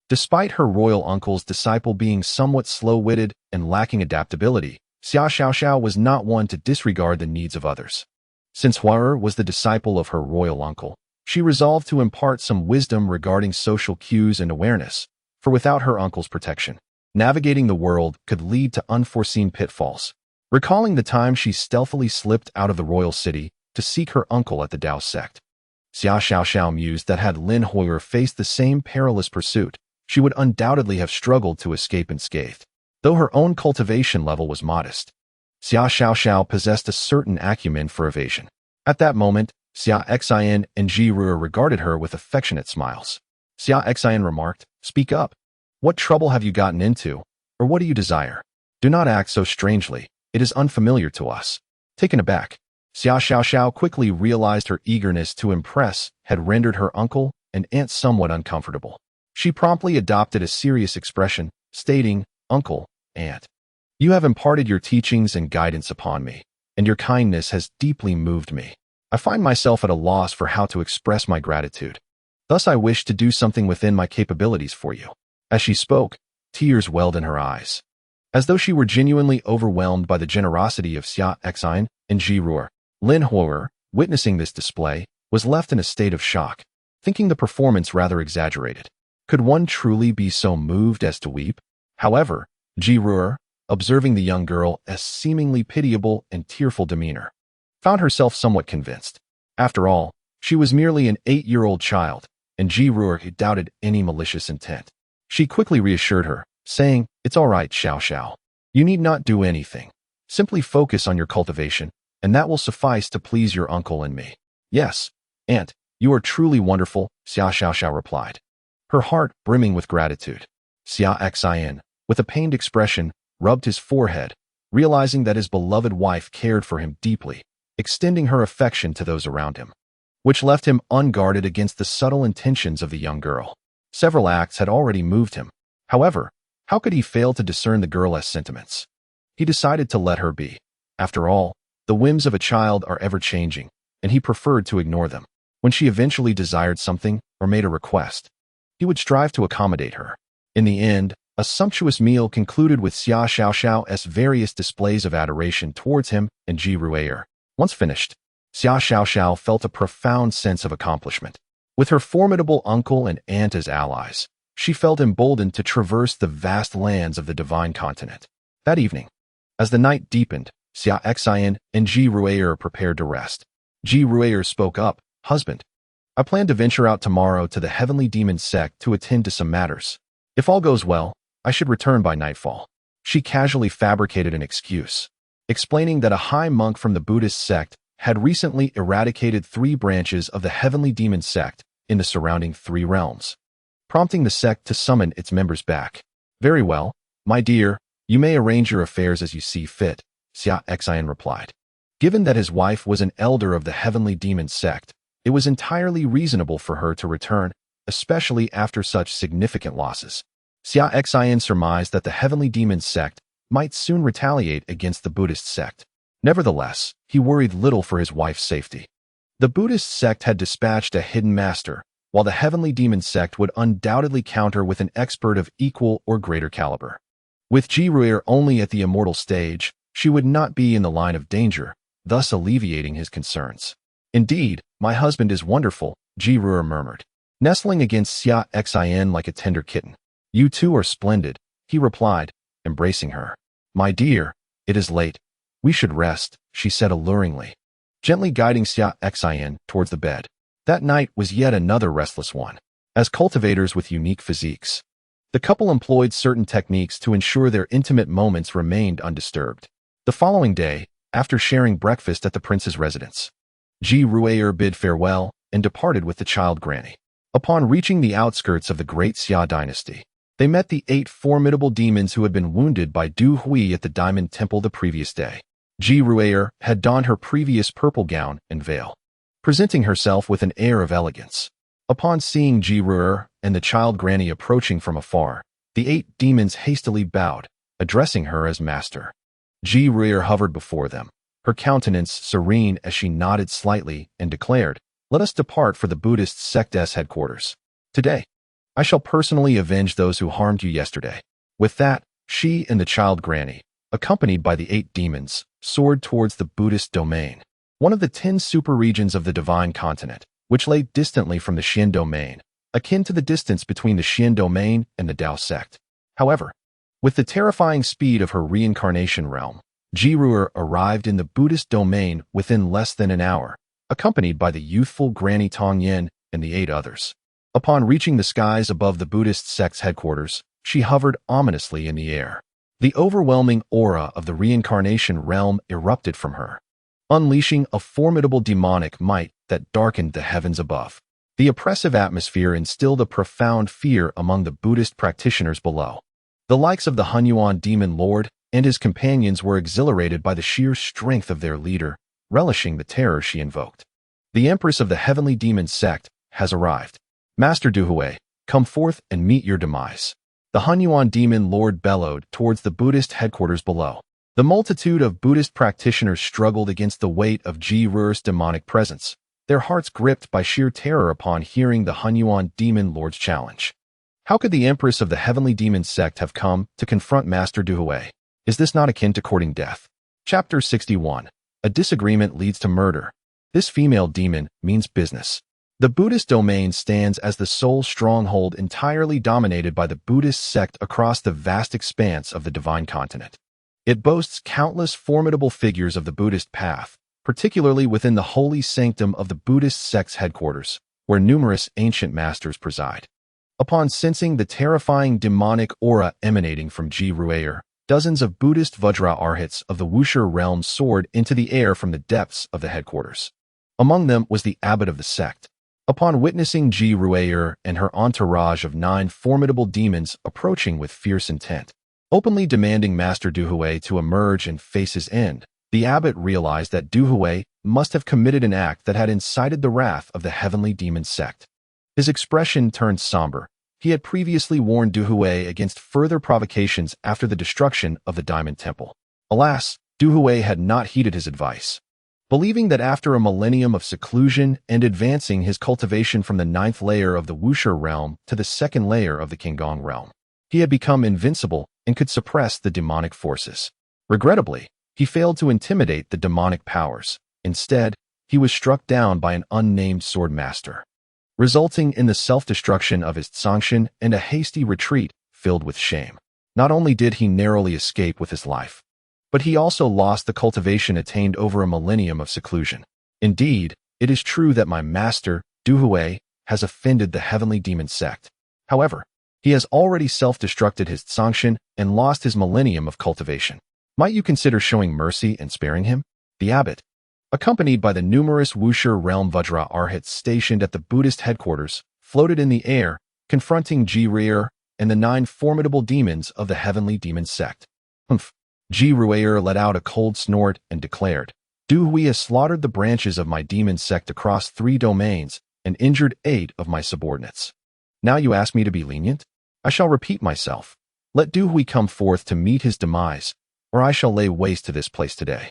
Despite her royal uncle's disciple being somewhat slow-witted and lacking adaptability, Xia Xiaoxiao was not one to disregard the needs of others. Since Huider was the disciple of her royal uncle, she resolved to impart some wisdom regarding social cues and awareness, for without her uncle's protection, navigating the world could lead to unforeseen pitfalls. Recalling the time she stealthily slipped out of the royal city to seek her uncle at the Demon Sect, Xia Xiaoxiao mused that had Lin Huider faced the same perilous pursuit, she would undoubtedly have struggled to escape unscathed. Though her own cultivation level was modest, Xia Xiaoxiao possessed a certain acumen for evasion. At that moment, Xia Xin and Ji Ruo regarded her with affectionate smiles. Xia Xin remarked, "Speak up. What trouble have you gotten into, or what do you desire? Do not act so strangely. It is unfamiliar to us." Taken aback, Xia Xiaoxiao quickly realized her eagerness to impress had rendered her uncle and aunt somewhat uncomfortable. She promptly adopted a serious expression, stating, "Uncle, aunt, you have imparted your teachings and guidance upon me, and your kindness has deeply moved me. I find myself at a loss for how to express my gratitude. Thus I wish to do something within my capabilities for you." As she spoke, tears welled in her eyes, as though she were genuinely overwhelmed by the generosity of Xia Xin and Ji Ruo. Lin Huider, witnessing this display, was left in a state of shock, thinking the performance rather exaggerated. Could one truly be so moved as to weep? However, Ji Ruo, observing the young girl's seemingly pitiable and tearful demeanor, found herself somewhat convinced. After all, she was merely an 8-year-old child, and Ji Ruo doubted any malicious intent. She quickly reassured her, saying, "It's all right, Xiao Xiao. You need not do anything. Simply focus on your cultivation, and that will suffice to please your uncle and me." "Yes, aunt, you are truly wonderful," Xia Xiaoxiao replied, her heart brimming with gratitude. Xia Xin, with a pained expression, rubbed his forehead, realizing that his beloved wife cared for him deeply, extending her affection to those around him, which left him unguarded against the subtle intentions of the young girl. Several acts had already moved him. However, how could he fail to discern the girl's sentiments? He decided to let her be. After all, the whims of a child are ever-changing, and he preferred to ignore them. When she eventually desired something or made a request, he would strive to accommodate her. In the end, A sumptuous meal concluded with Xia Xiao's various displays of adoration towards him and Ji Ruier. Once finished, Xia Xiao felt a profound sense of accomplishment. With her formidable uncle and aunt as allies, she felt emboldened to traverse the vast lands of the divine continent. That evening, as the night deepened, Xia Xin and Ji Ruier prepared to rest. Ji Ruier spoke up, "Husband, I plan to venture out tomorrow to the Heavenly Demon Sect to attend to some matters. If all goes well, I should return by nightfall." She casually fabricated an excuse, explaining that a high monk from the Buddhist sect had recently eradicated 3 branches of the Heavenly Demon Sect in the surrounding 3 realms, prompting the sect to summon its members back. "Very well, my dear, you may arrange your affairs as you see fit," Xia Xin replied. Given that his wife was an elder of the Heavenly Demon Sect, it was entirely reasonable for her to return, especially after such significant losses. Xia Xin surmised that the Heavenly Demon Sect might soon retaliate against the Buddhist sect. Nevertheless, he worried little for his wife's safety. The Buddhist sect had dispatched a hidden master, while the Heavenly Demon Sect would undoubtedly counter with an expert of equal or greater caliber. With Ji Ruier only at the immortal stage, she would not be in the line of danger, thus alleviating his concerns. "Indeed, my husband is wonderful," Ji Ruier murmured, nestling against Xia Xin like a tender kitten. "You two are splendid," he replied, embracing her. "My dear, it is late. We should rest," she said alluringly, gently guiding Xia Xin towards the bed. That night was yet another restless one. As cultivators with unique physiques, the couple employed certain techniques to ensure their intimate moments remained undisturbed. The following day, after sharing breakfast at the prince's residence, Ji Ruier bid farewell and departed with the child granny. Upon reaching the outskirts of the great Xia dynasty, they met the 8 formidable demons who had been wounded by Du Hui at the Diamond Temple the previous day. Ji Ruier had donned her previous purple gown and veil, presenting herself with an air of elegance. Upon seeing Ji Ruier and the child granny approaching from afar, the 8 demons hastily bowed, addressing her as master. Ji Ruier hovered before them, her countenance serene as she nodded slightly and declared, "Let us depart for the Buddhist sect's headquarters. Today, I shall personally avenge those who harmed you yesterday." With that, she and the child granny, accompanied by the 8 demons, soared towards the Buddhist domain, one of the 10 super-regions of the divine continent, which lay distantly from the Xian domain, akin to the distance between the Xian domain and the Dao sect. However, with the terrifying speed of her reincarnation realm, Ji Ruier arrived in the Buddhist domain within less than an hour, accompanied by the youthful Granny Tongyin and the 8 others. Upon reaching the skies above the Buddhist sect's headquarters, she hovered ominously in the air. The overwhelming aura of the reincarnation realm erupted from her, unleashing a formidable demonic might that darkened the heavens above. The oppressive atmosphere instilled a profound fear among the Buddhist practitioners below. The likes of the Hunyuan demon lord and his companions were exhilarated by the sheer strength of their leader, relishing the terror she invoked. "The Empress of the Heavenly Demon Sect has arrived. Master Duhui, come forth and meet your demise," the Hunyuan demon lord bellowed towards the Buddhist headquarters below. The multitude of Buddhist practitioners struggled against the weight of Ji Ruier's demonic presence, their hearts gripped by sheer terror upon hearing the Hunyuan demon lord's challenge. How could the Empress of the Heavenly Demon Sect have come to confront Master Duhui? Is this not akin to courting death? Chapter 61. A disagreement leads to murder. This female demon means business. The Buddhist domain stands as the sole stronghold entirely dominated by the Buddhist sect across the vast expanse of the divine continent. It boasts countless formidable figures of the Buddhist path, particularly within the holy sanctum of the Buddhist sect's headquarters, where numerous ancient masters preside. Upon sensing the terrifying demonic aura emanating from Ji Ruier, dozens of Buddhist Vajra Arhats of the Wuxia realm soared into the air from the depths of the headquarters. Among them was the abbot of the sect. Upon witnessing Ji Ruier and her entourage of 9 formidable demons approaching with fierce intent, openly demanding Master Duhui to emerge and face his end, the abbot realized that Duhui must have committed an act that had incited the wrath of the Heavenly Demon Sect. His expression turned somber. He had previously warned Duhui against further provocations after the destruction of the Diamond Temple. Alas, Duhui had not heeded his advice. Believing that after a millennium of seclusion and advancing his cultivation from the 9th layer of the Wuxia realm to the 2nd layer of the Qinggong realm, He had become invincible and could suppress the demonic forces. Regrettably, he failed to intimidate the demonic powers. Instead, he was struck down by an unnamed sword master, resulting in the self-destruction of his Xia and a hasty retreat filled with shame. Not only did he narrowly escape with his life, but he also lost the cultivation attained over a millennium of seclusion. Indeed, it is true that my master, Duhui, has offended the heavenly demon sect. However, he has already self-destructed his Xia and lost his millennium of cultivation. Might you consider showing mercy and sparing him? The abbot, accompanied by the numerous Wuxia realm Vajra arhats stationed at the Buddhist headquarters, floated in the air, confronting Ji Ruier and the 9 formidable demons of the heavenly demon sect. Humph! Ji Ruier let out a cold snort and declared, Du Hui has slaughtered the branches of my demon sect across 3 domains and injured 8 of my subordinates. Now you ask me to be lenient? I shall repeat myself. Let Du Hui come forth to meet his demise, or I shall lay waste to this place today.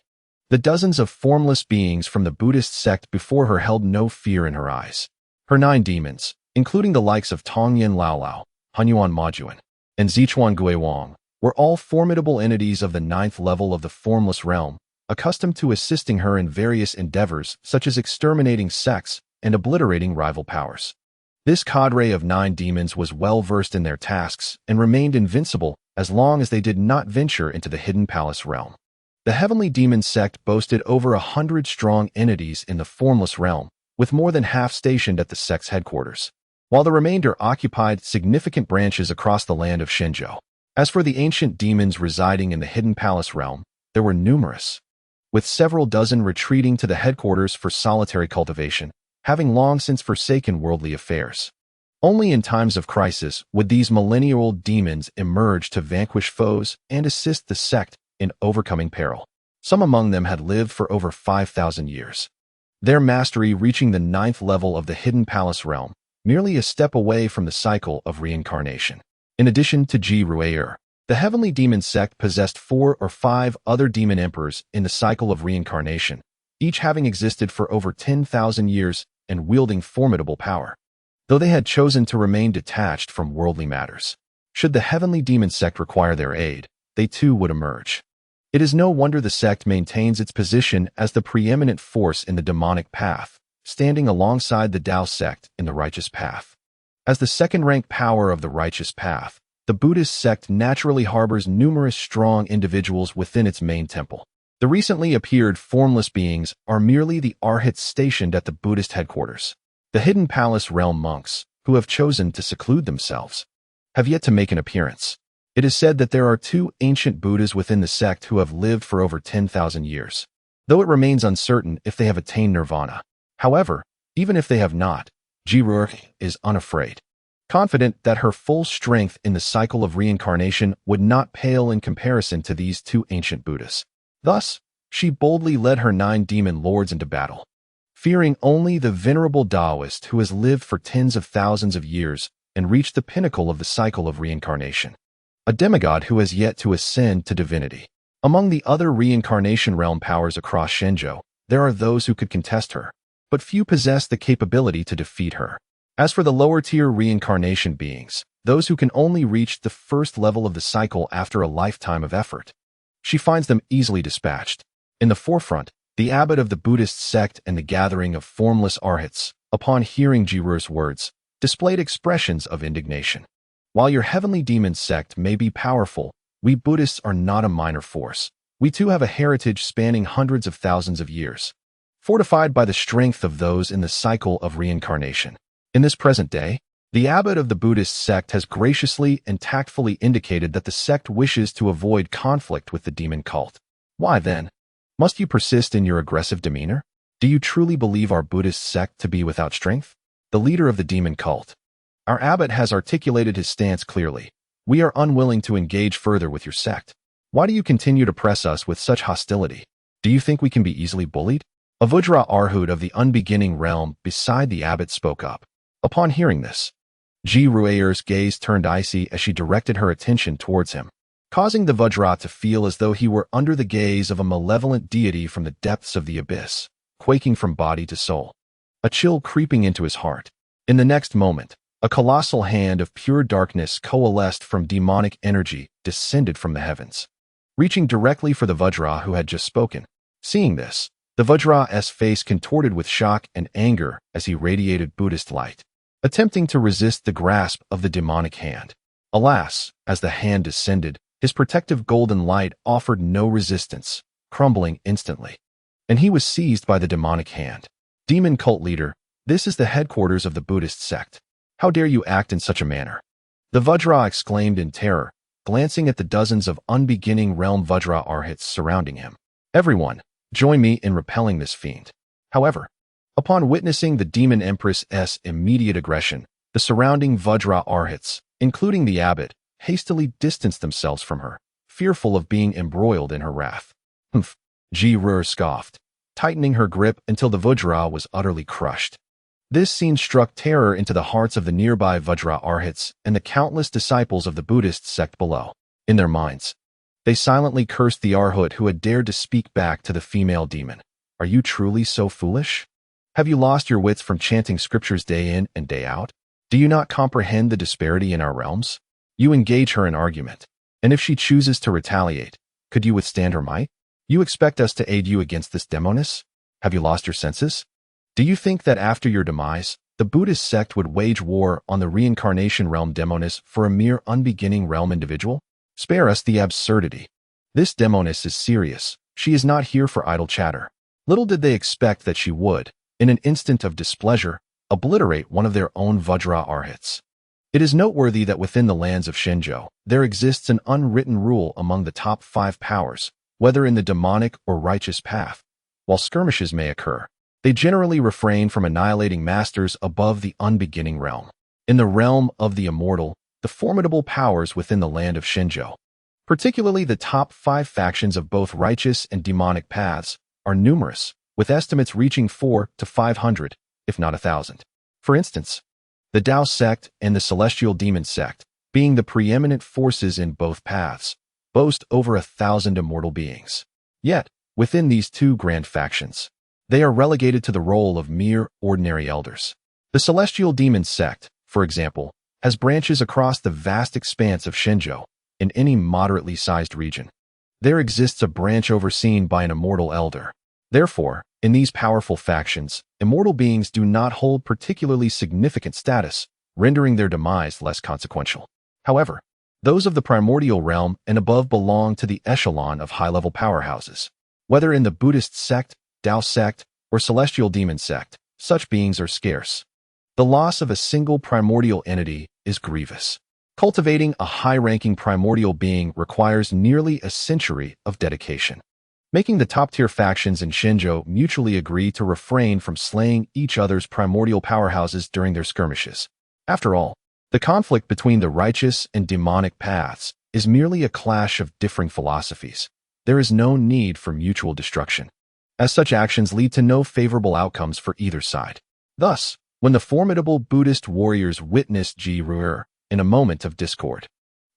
The dozens of formless beings from the Buddhist sect before her held no fear in her eyes. Her 9 demons, including the likes of Tongyan Laolao, Hunyuan Majuan, and Zichuan Guiwang, were all formidable entities of the 9th level of the formless realm, accustomed to assisting her in various endeavors such as exterminating sects and obliterating rival powers. This cadre of 9 demons was well versed in their tasks and remained invincible as long as they did not venture into the hidden palace realm. The heavenly demon sect boasted over 100 strong entities in the formless realm, with more than half stationed at the sect's headquarters, while the remainder occupied significant branches across the land of Shenzhou. As for the ancient demons residing in the hidden palace realm, there were numerous, with several dozen retreating to the headquarters for solitary cultivation, having long since forsaken worldly affairs. Only in times of crisis would these millennial-old demons emerge to vanquish foes and assist the sect in overcoming peril. Some among them had lived for over 5,000 years, their mastery reaching the 9th level of the hidden palace realm, merely a step away from the cycle of reincarnation. In addition to Ji Ruier, the heavenly demon sect possessed 4 or 5 other demon emperors in the cycle of reincarnation, each having existed for over 10,000 years and wielding formidable power. Though they had chosen to remain detached from worldly matters, should the heavenly demon sect require their aid, they too would emerge. It is no wonder the sect maintains its position as the preeminent force in the demonic path, standing alongside the Tao sect in the righteous path. As the second-rank power of the righteous path, the Buddhist sect naturally harbors numerous strong individuals within its main temple. The recently appeared formless beings are merely the arhats stationed at the Buddhist headquarters. The hidden palace realm monks, who have chosen to seclude themselves, have yet to make an appearance. It is said that there are 2 ancient Buddhas within the sect who have lived for over 10,000 years, though it remains uncertain if they have attained nirvana. However, even if they have not, Ji Ruier is unafraid, confident that her full strength in the cycle of reincarnation would not pale in comparison to these 2 ancient Buddhas. Thus, she boldly led her 9 demon lords into battle, fearing only the venerable Taoist who has lived for tens of thousands of years and reached the pinnacle of the cycle of reincarnation, a demigod who has yet to ascend to divinity. Among the other reincarnation realm powers across Shenzhou, there are those who could contest her, but few possess the capability to defeat her. As for the lower-tier reincarnation beings, those who can only reach the first level of the cycle after a lifetime of effort, she finds them easily dispatched. In the forefront, the abbot of the Buddhist sect and the gathering of formless arhats, upon hearing Ji Ruier's words, displayed expressions of indignation. While your heavenly demon sect may be powerful, we Buddhists are not a minor force. We too have a heritage spanning hundreds of thousands of years, fortified by the strength of those in the cycle of reincarnation. In this present day, the abbot of the Buddhist sect has graciously and tactfully indicated that the sect wishes to avoid conflict with the demon cult. Why then? Must you persist in your aggressive demeanor? Do you truly believe our Buddhist sect to be without strength? The leader of the demon cult, our abbot, has articulated his stance clearly. We are unwilling to engage further with your sect. Why do you continue to press us with such hostility? Do you think we can be easily bullied? A Vajra Arhut of the unbeginning realm beside the abbot spoke up. Upon hearing this, Ji Ruier's gaze turned icy as she directed her attention towards him, causing the Vajra to feel as though he were under the gaze of a malevolent deity from the depths of the abyss, quaking from body to soul, a chill creeping into his heart. In the next moment, A colossal hand of pure darkness coalesced from demonic energy descended from the heavens, reaching directly for the Vajra who had just spoken. Seeing this, the Vajra's face contorted with shock and anger as he radiated Buddhist light, attempting to resist the grasp of the demonic hand. Alas, as the hand descended, his protective golden light offered no resistance, crumbling instantly. And he was seized by the demonic hand. Demon cult leader, this is the headquarters of the Buddhist sect. How dare you act in such a manner? The Vajra exclaimed in terror, glancing at the dozens of unbeginning realm Vajra arhats surrounding him. Everyone, join me in repelling this fiend. However, upon witnessing the Demon Empress's immediate aggression, the surrounding Vajra arhats, including the abbot, hastily distanced themselves from her, fearful of being embroiled in her wrath. Humph, Ji-Rur scoffed, tightening her grip until the Vajra was utterly crushed. This scene struck terror into the hearts of the nearby Vajra arhats and the countless disciples of the Buddhist sect below. In their minds, they silently cursed the Arhat who had dared to speak back to the female demon. Are you truly so foolish? Have you lost your wits from chanting scriptures day in and day out? Do you not comprehend the disparity in our realms? You engage her in argument, and if she chooses to retaliate, could you withstand her might? You expect us to aid you against this demoness? Have you lost your senses? Do you think that after your demise, the Buddhist sect would wage war on the reincarnation realm demoness for a mere unbeginning realm individual? Spare us the absurdity. This demoness is serious. She is not here for idle chatter. Little did they expect that she would, in an instant of displeasure, obliterate one of their own Vajra arhats. It is noteworthy that within the lands of Shenzhou, there exists an unwritten rule among the top 5 powers, whether in the demonic or righteous path. While skirmishes may occur, they generally refrain from annihilating masters above the unbeginning realm. In the realm of the immortal, the formidable powers within the land of Shenzhou, particularly the top 5 factions of both righteous and demonic paths, are numerous, with estimates reaching 400 to 500, if not 1,000. For instance, the Dao sect and the Celestial Demon Sect, being the preeminent forces in both paths, boast over 1,000 immortal beings. Yet, within these 2 grand factions, they are relegated to the role of mere ordinary elders. The Celestial Demon Sect, for example, has branches across the vast expanse of Shenzhou in any moderately sized region. There exists a branch overseen by an immortal elder. Therefore, in these powerful factions, immortal beings do not hold particularly significant status, rendering their demise less consequential. However, those of the primordial realm and above belong to the echelon of high-level powerhouses. Whether in the Buddhist sect, Dao sect, or Celestial Demon Sect, such beings are scarce. The loss of a single primordial entity is grievous. Cultivating a high-ranking primordial being requires nearly a century of dedication, making the top-tier factions in Shenzhou mutually agree to refrain from slaying each other's primordial powerhouses during their skirmishes. After all, the conflict between the righteous and demonic paths is merely a clash of differing philosophies. There is no need for mutual destruction, as such actions lead to no favorable outcomes for either side. Thus, when the formidable Buddhist warriors witnessed Ji-Rur, in a moment of discord,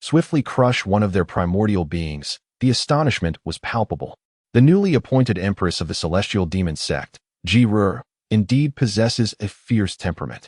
swiftly crush one of their primordial beings, the astonishment was palpable. The newly appointed empress of the Celestial Demon Sect, Ji-Rur, indeed possesses a fierce temperament.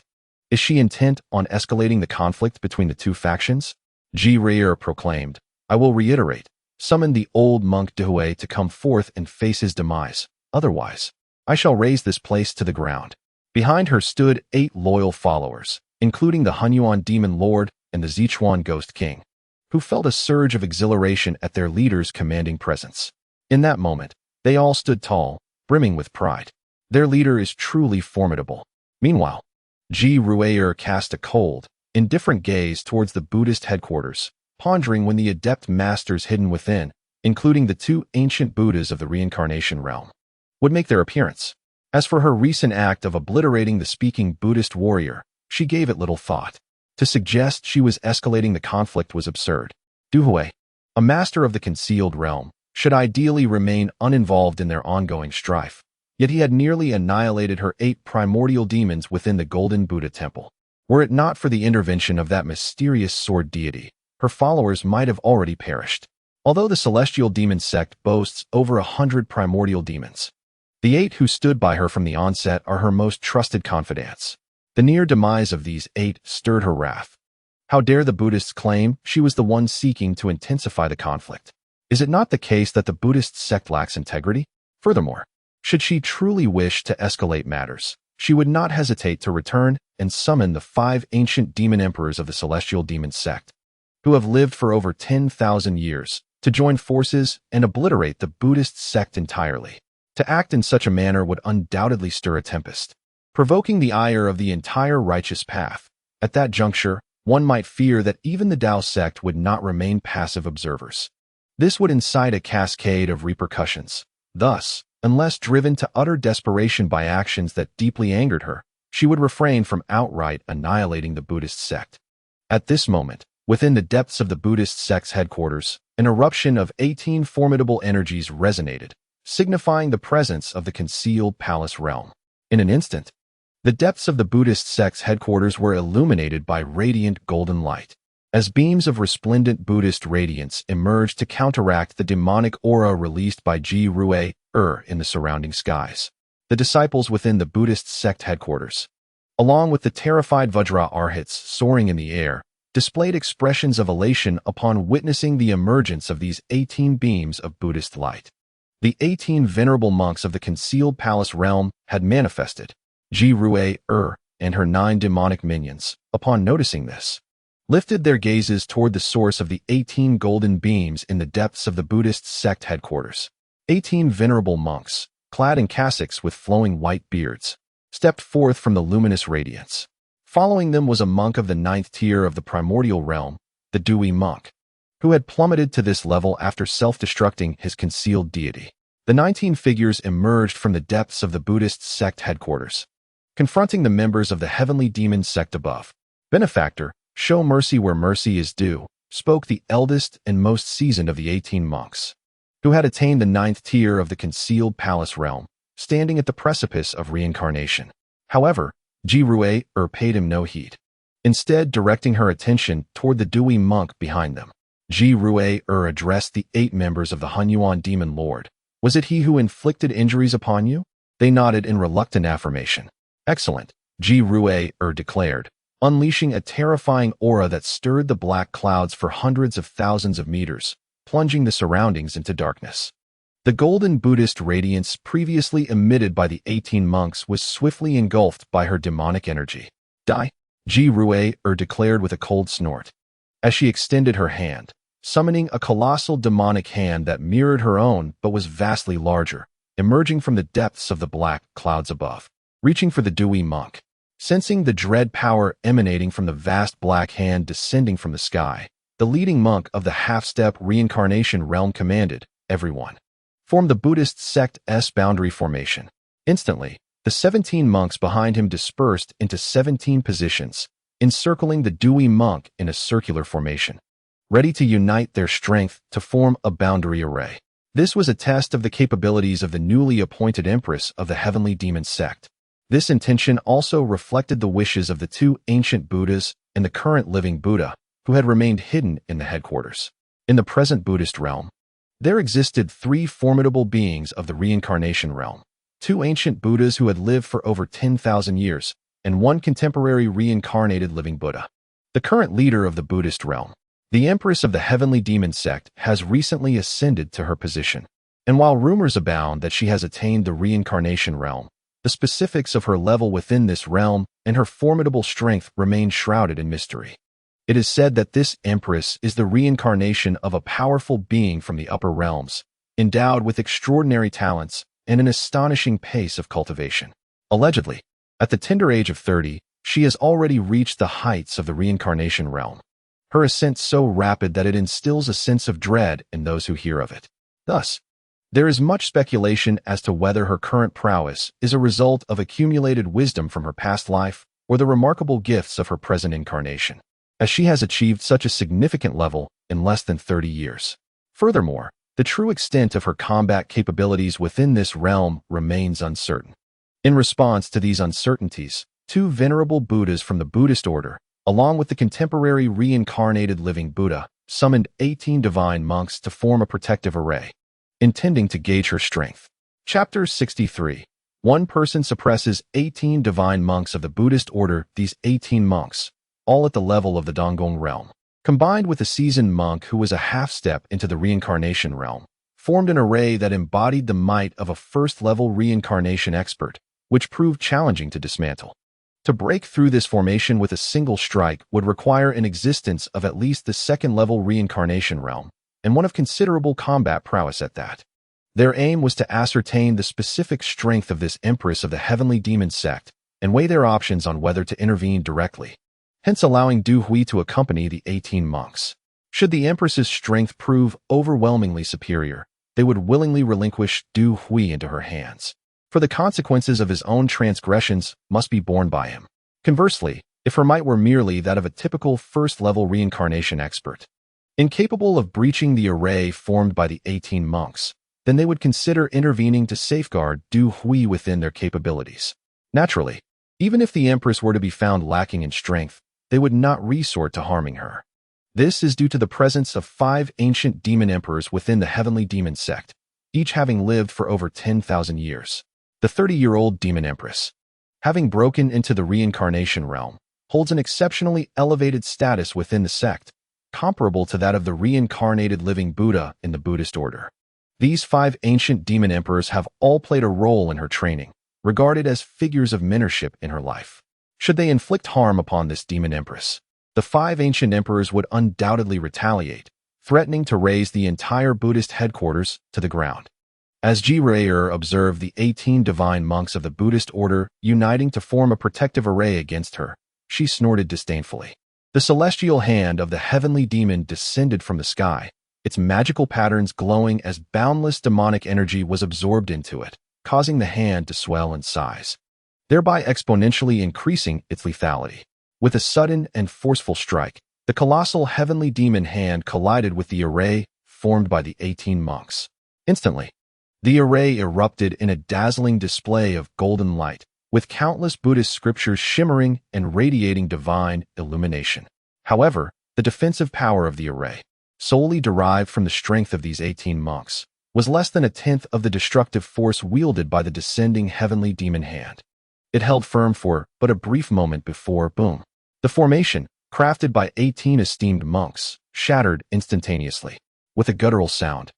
Is she intent on escalating the conflict between the 2 factions? Ji-Rur proclaimed, I will reiterate, summon the old monk Dehui to come forth and face his demise. Otherwise, I shall raze this place to the ground. Behind her stood 8 loyal followers, including the Hunyuan Demon Lord and the Zichuan Ghost King, who felt a surge of exhilaration at their leader's commanding presence. In that moment, they all stood tall, brimming with pride. Their leader is truly formidable. Meanwhile, Ji-Rur cast a cold, indifferent gaze towards the Buddhist headquarters, pondering when the adept masters hidden within, including the 2 ancient Buddhas of the reincarnation realm, would make their appearance. As for her recent act of obliterating the speaking Buddhist warrior, she gave it little thought. To suggest she was escalating the conflict was absurd. Dehui, a master of the concealed realm, should ideally remain uninvolved in their ongoing strife. Yet he had nearly annihilated her 8 primordial demons within the Golden Buddha Temple. Were it not for the intervention of that mysterious sword deity, her followers might have already perished. Although the Celestial Demon Sect boasts over 100 primordial demons, the 8 who stood by her from the onset are her most trusted confidants. The near demise of these 8 stirred her wrath. How dare the Buddhists claim she was the one seeking to intensify the conflict? Is it not the case that the Buddhist sect lacks integrity? Furthermore, should she truly wish to escalate matters, she would not hesitate to return and summon the 5 ancient demon emperors of the celestial demon sect, who have lived for over 10,000 years, to join forces and obliterate the Buddhist sect entirely. To act in such a manner would undoubtedly stir a tempest, provoking the ire of the entire righteous path. At that juncture, one might fear that even the Tao sect would not remain passive observers. This would incite a cascade of repercussions. Thus, unless driven to utter desperation by actions that deeply angered her, she would refrain from outright annihilating the Buddhist sect. At this moment, within the depths of the Buddhist sect's headquarters, an eruption of 18 formidable energies resonated, signifying the presence of the concealed palace realm. In an instant, the depths of the Buddhist sect's headquarters were illuminated by radiant golden light, as beams of resplendent Buddhist radiance emerged to counteract the demonic aura released by Xia Xin in the surrounding skies. The disciples within the Buddhist sect headquarters, along with the terrified Vajra arhats soaring in the air, displayed expressions of elation upon witnessing the emergence of these 18 beams of Buddhist light. The 18 venerable monks of the concealed palace realm had manifested. Xia Xin and her 9 demonic minions, upon noticing this, lifted their gazes toward the source of the 18 golden beams in the depths of the Buddhist sect headquarters. 18 venerable monks, clad in cassocks with flowing white beards, stepped forth from the luminous radiance. Following them was a monk of the 9th tier of the primordial realm, the dewy monk, who had plummeted to this level after self-destructing his concealed deity. The 19 figures emerged from the depths of the Buddhist sect headquarters, confronting the members of the heavenly demon sect above. Benefactor, show mercy where mercy is due, spoke the eldest and most seasoned of the 18 monks, who had attained the 9th tier of the concealed palace realm, standing at the precipice of reincarnation. However, Xia Xin paid him no heed, instead directing her attention toward the dewy monk behind them. Xia Xin addressed the 8 members of the Hunyuan demon lord. Was it he who inflicted injuries upon you? They nodded in reluctant affirmation. Excellent, Xia Xin declared, unleashing a terrifying aura that stirred the black clouds for hundreds of thousands of meters, plunging the surroundings into darkness. The golden Buddhist radiance previously emitted by the 18 monks was swiftly engulfed by her demonic energy. Die, Xia Xin declared with a cold snort, as she extended her hand, summoning a colossal demonic hand that mirrored her own but was vastly larger, emerging from the depths of the black clouds above. Reaching for the dewy monk, sensing the dread power emanating from the vast black hand descending from the sky, the leading monk of the half-step reincarnation realm commanded, everyone, form the Buddhist sect's boundary formation. Instantly, the 17 monks behind him dispersed into 17 positions, encircling the dewy monk in a circular formation, ready to unite their strength to form a boundary array. This was a test of the capabilities of the newly appointed empress of the heavenly demon sect. This intention also reflected the wishes of the 2 ancient Buddhas and the current living Buddha, who had remained hidden in the headquarters. In the present Buddhist realm, there existed 3 formidable beings of the reincarnation realm, 2 ancient Buddhas who had lived for over 10,000 years, and 1 contemporary reincarnated living Buddha. The current leader of the Buddhist realm, the empress of the heavenly demon sect, has recently ascended to her position, and while rumors abound that she has attained the reincarnation realm, the specifics of her level within this realm and her formidable strength remain shrouded in mystery. It is said that this empress is the reincarnation of a powerful being from the upper realms, endowed with extraordinary talents and an astonishing pace of cultivation. Allegedly, at the tender age of 30, she has already reached the heights of the reincarnation realm, her ascent so rapid that it instills a sense of dread in those who hear of it. Thus, there is much speculation as to whether her current prowess is a result of accumulated wisdom from her past life or the remarkable gifts of her present incarnation, as she has achieved such a significant level in less than 30 years. Furthermore, the true extent of her combat capabilities within this realm remains uncertain. In response to these uncertainties, 2 venerable Buddhas from the Buddhist order, along with the contemporary reincarnated living Buddha, summoned 18 divine monks to form a protective array, intending to gauge her strength. Chapter 63. One person suppresses 18 divine monks of the Buddhist order, these 18 monks, all at the level of the Donggong realm, combined with a seasoned monk who was a half-step into the reincarnation realm, formed an array that embodied the might of a first-level reincarnation expert, which proved challenging to dismantle. To break through this formation with a single strike would require an existence of at least the second-level reincarnation realm, and one of considerable combat prowess at that. Their aim was to ascertain the specific strength of this Empress of the Heavenly Demon Sect and weigh their options on whether to intervene directly, hence allowing Du Hui to accompany the 18 monks. Should the Empress's strength prove overwhelmingly superior, they would willingly relinquish Du Hui into her hands, for the consequences of his own transgressions must be borne by him. Conversely, if her might were merely that of a typical first-level reincarnation expert, incapable of breaching the array formed by the 18 monks, then they would consider intervening to safeguard Du Hui within their capabilities. Naturally, even if the Empress were to be found lacking in strength, they would not resort to harming her. This is due to the presence of 5 ancient demon emperors within the Heavenly Demon Sect, each having lived for over 10,000 years. The 30-year-old Demon Empress, having broken into the reincarnation realm, holds an exceptionally elevated status within the sect, comparable to that of the reincarnated living Buddha in the Buddhist order. These 5 ancient demon emperors have all played a role in her training, regarded as figures of mentorship in her life. Should they inflict harm upon this demon empress, the 5 ancient emperors would undoubtedly retaliate, threatening to raze the entire Buddhist headquarters to the ground. As Ji observed the 18 divine monks of the Buddhist order uniting to form a protective array against her, she snorted disdainfully. The celestial hand of the heavenly demon descended from the sky, its magical patterns glowing as boundless demonic energy was absorbed into it, causing the hand to swell in size, thereby exponentially increasing its lethality. With a sudden and forceful strike, the colossal heavenly demon hand collided with the array formed by the 18 monks. Instantly, the array erupted in a dazzling display of golden light, with countless Buddhist scriptures shimmering and radiating divine illumination. However, the defensive power of the array, solely derived from the strength of these 18 monks, was less than a tenth of the destructive force wielded by the descending heavenly demon hand. It held firm for but a brief moment before, boom. The formation, crafted by 18 esteemed monks, shattered instantaneously. With a guttural sound,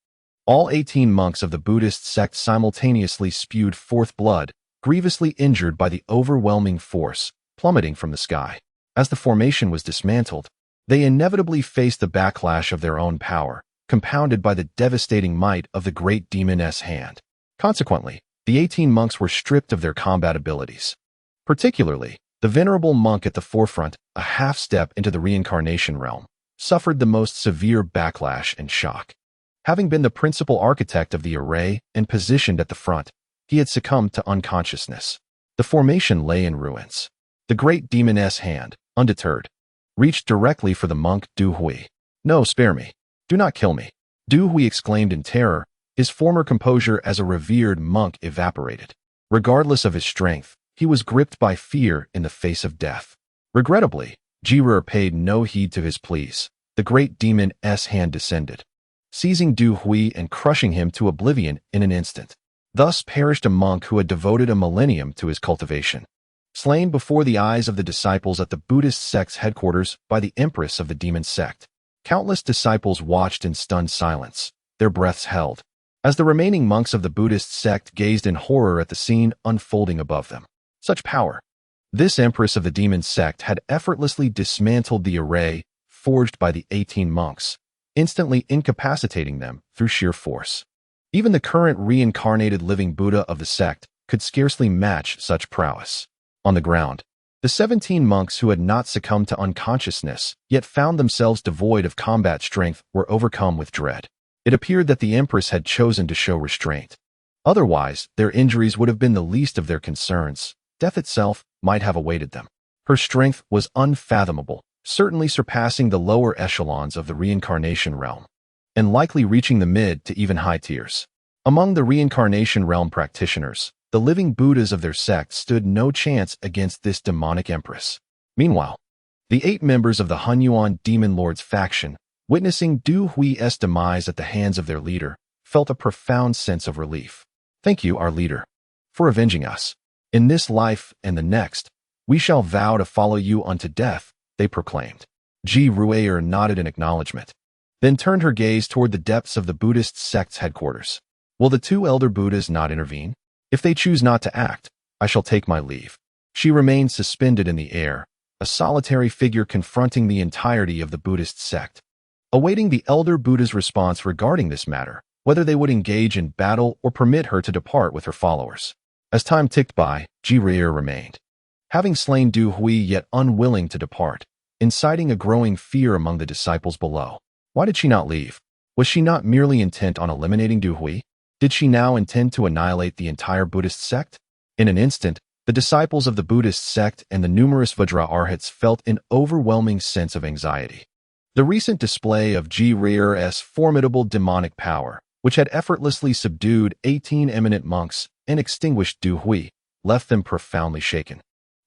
all 18 monks of the Buddhist sect simultaneously spewed forth blood, grievously injured by the overwhelming force plummeting from the sky. As the formation was dismantled, they inevitably faced the backlash of their own power, compounded by the devastating might of the great demoness hand. Consequently, the 18 monks were stripped of their combat abilities. Particularly, the venerable monk at the forefront, a half-step into the reincarnation realm, suffered the most severe backlash and shock. Having been the principal architect of the array and positioned at the front, he had succumbed to unconsciousness. The formation lay in ruins. The great demoness hand, undeterred, reached directly for the monk Du Hui. "No, spare me. Do not kill me," Du Hui exclaimed in terror, his former composure as a revered monk evaporated. Regardless of his strength, he was gripped by fear in the face of death. Regrettably, Ji paid no heed to his pleas. The great demon's hand descended, seizing Du Hui and crushing him to oblivion in an instant. Thus perished a monk who had devoted a millennium to his cultivation, slain before the eyes of the disciples at the Buddhist sect's headquarters by the Empress of the Demon Sect. Countless disciples watched in stunned silence, their breaths held, as the remaining monks of the Buddhist sect gazed in horror at the scene unfolding above them. Such power! This Empress of the Demon Sect had effortlessly dismantled the array forged by the 18 monks, instantly incapacitating them through sheer force. Even the current reincarnated living Buddha of the sect could scarcely match such prowess. On the ground, the 17 monks who had not succumbed to unconsciousness yet found themselves devoid of combat strength were overcome with dread. It appeared that the Empress had chosen to show restraint. Otherwise, their injuries would have been the least of their concerns. Death itself might have awaited them. Her strength was unfathomable, certainly surpassing the lower echelons of the reincarnation realm, and likely reaching the mid to even high tiers. Among the reincarnation realm practitioners, the living Buddhas of their sect stood no chance against this demonic empress. Meanwhile, the 8 members of the Hunyuan Demon Lord's faction, witnessing Du Hui's demise at the hands of their leader, felt a profound sense of relief. "Thank you, our leader," for avenging us. In this life and the next, we shall vow to follow you unto death, they proclaimed. Ji Ruier nodded in acknowledgement, then turned her gaze toward the depths of the Buddhist sect's headquarters. Will the two elder Buddhas not intervene? If they choose not to act, I shall take my leave. She remained suspended in the air, a solitary figure confronting the entirety of the Buddhist sect, awaiting the elder Buddha's response regarding this matter, whether they would engage in battle or permit her to depart with her followers. As time ticked by, Ji Ruier remained, having slain Du Hui yet unwilling to depart, inciting a growing fear among the disciples below. Why did she not leave? Was she not merely intent on eliminating Du Hui? Did she now intend to annihilate the entire Buddhist sect? In an instant, the disciples of the Buddhist sect and the numerous Vajra Arhats felt an overwhelming sense of anxiety. The recent display of Ji Ruier's formidable demonic power, which had effortlessly subdued 18 eminent monks and extinguished Du Hui, left them profoundly shaken,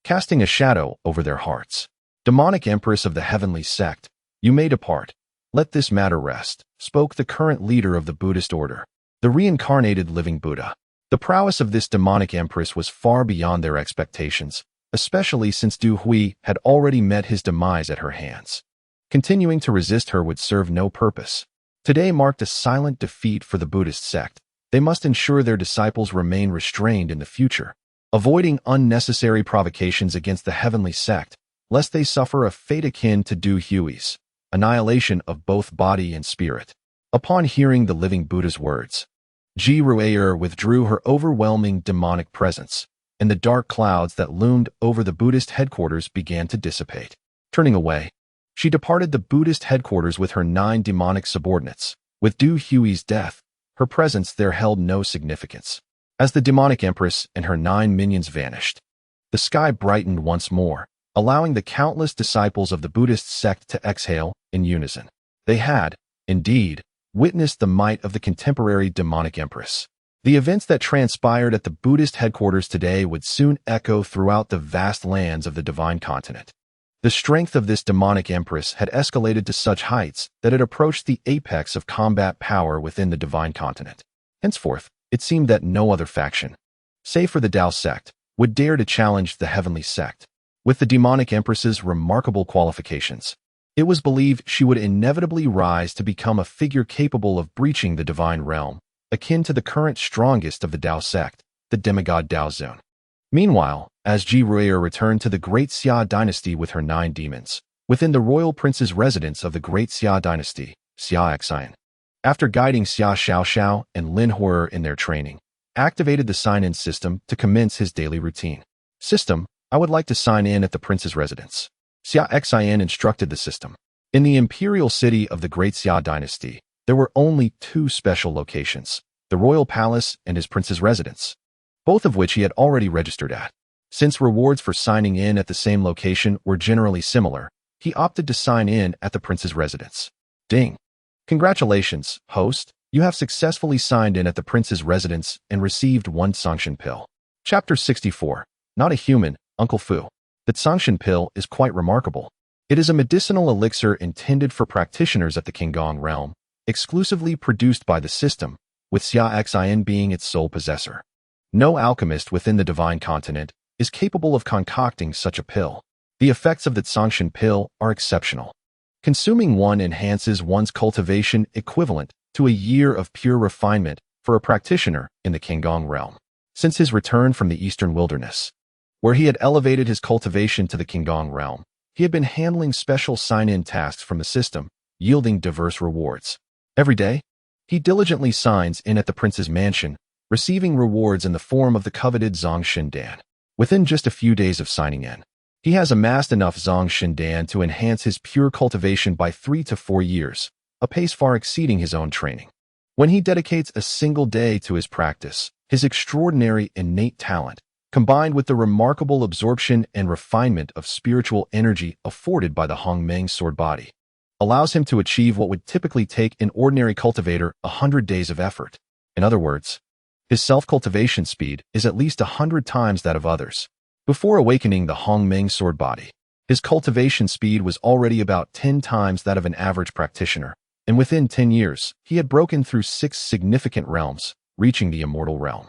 casting a shadow over their hearts. Demonic Empress of the Heavenly Sect, you may depart. Let this matter rest, spoke the current leader of the Buddhist order, the reincarnated living Buddha. The prowess of this demonic empress was far beyond their expectations, especially since Du Hui had already met his demise at her hands. Continuing to resist her would serve no purpose. Today marked a silent defeat for the Buddhist sect. They must ensure their disciples remain restrained in the future, avoiding unnecessary provocations against the heavenly sect, lest they suffer a fate akin to Du Hui's, annihilation of both body and spirit. Upon hearing the living Buddha's words, Ji Ruier withdrew her overwhelming demonic presence, and the dark clouds that loomed over the Buddhist headquarters began to dissipate. Turning away, she departed the Buddhist headquarters with her 9 demonic subordinates. With Du Hui's death, her presence there held no significance. As the demonic empress and her 9 minions vanished, the sky brightened once more, allowing the countless disciples of the Buddhist sect to exhale in unison. They had, indeed, witnessed the might of the contemporary demonic empress. The events that transpired at the Buddhist headquarters today would soon echo throughout the vast lands of the divine continent. The strength of this demonic empress had escalated to such heights that it approached the apex of combat power within the divine continent. Henceforth, it seemed that no other faction, save for the Tao sect, would dare to challenge the heavenly sect. With the demonic empress's remarkable qualifications, it was believed she would inevitably rise to become a figure capable of breaching the divine realm, akin to the current strongest of the Tao sect, the demigod Tao Zun. Meanwhile, as Ji Ruier returned to the Great Xia dynasty with her 9 demons, within the royal prince's residence of the Great Xia dynasty, Xia Xin, after guiding Xia Xiaoxiao and Lin Huer in their training, activated the sign-in system to commence his daily routine. System, I would like to sign in at the prince's residence. Xia Xin instructed the system. In the imperial city of the Great Xia dynasty, there were only 2 special locations, the royal palace and his prince's residence, both of which he had already registered at. Since rewards for signing in at the same location were generally similar, he opted to sign in at the prince's residence. Ding! Congratulations, host. You have successfully signed in at the prince's residence and received 1 Sangshan pill. Chapter 64. Not a human, Uncle Fu. The Sangshan pill is quite remarkable. It is a medicinal elixir intended for practitioners at the Qinggong realm, exclusively produced by the system, with Xia Xin being its sole possessor. No alchemist within the divine continent is capable of concocting such a pill. The effects of the Sangshan pill are exceptional. Consuming one enhances one's cultivation equivalent to a year of pure refinement for a practitioner in the Qinggong realm. Since his return from the eastern wilderness, where he had elevated his cultivation to the Qinggong realm, he had been handling special sign-in tasks from the system, yielding diverse rewards. Every day, he diligently signs in at the prince's mansion, receiving rewards in the form of the coveted Zong Shindan. Within just a few days of signing in, he has amassed enough Zong Shindan to enhance his pure cultivation by 3 to 4 years, a pace far exceeding his own training. When he dedicates a single day to his practice, his extraordinary innate talent, combined with the remarkable absorption and refinement of spiritual energy afforded by the Hongmeng Sword Body, allows him to achieve what would typically take an ordinary cultivator 100 days of effort. In other words, his self-cultivation speed is at least 100 times that of others. Before awakening the Hongmeng Sword Body, his cultivation speed was already about 10 times that of an average practitioner, and within 10 years, he had broken through 6 significant realms, reaching the immortal realm.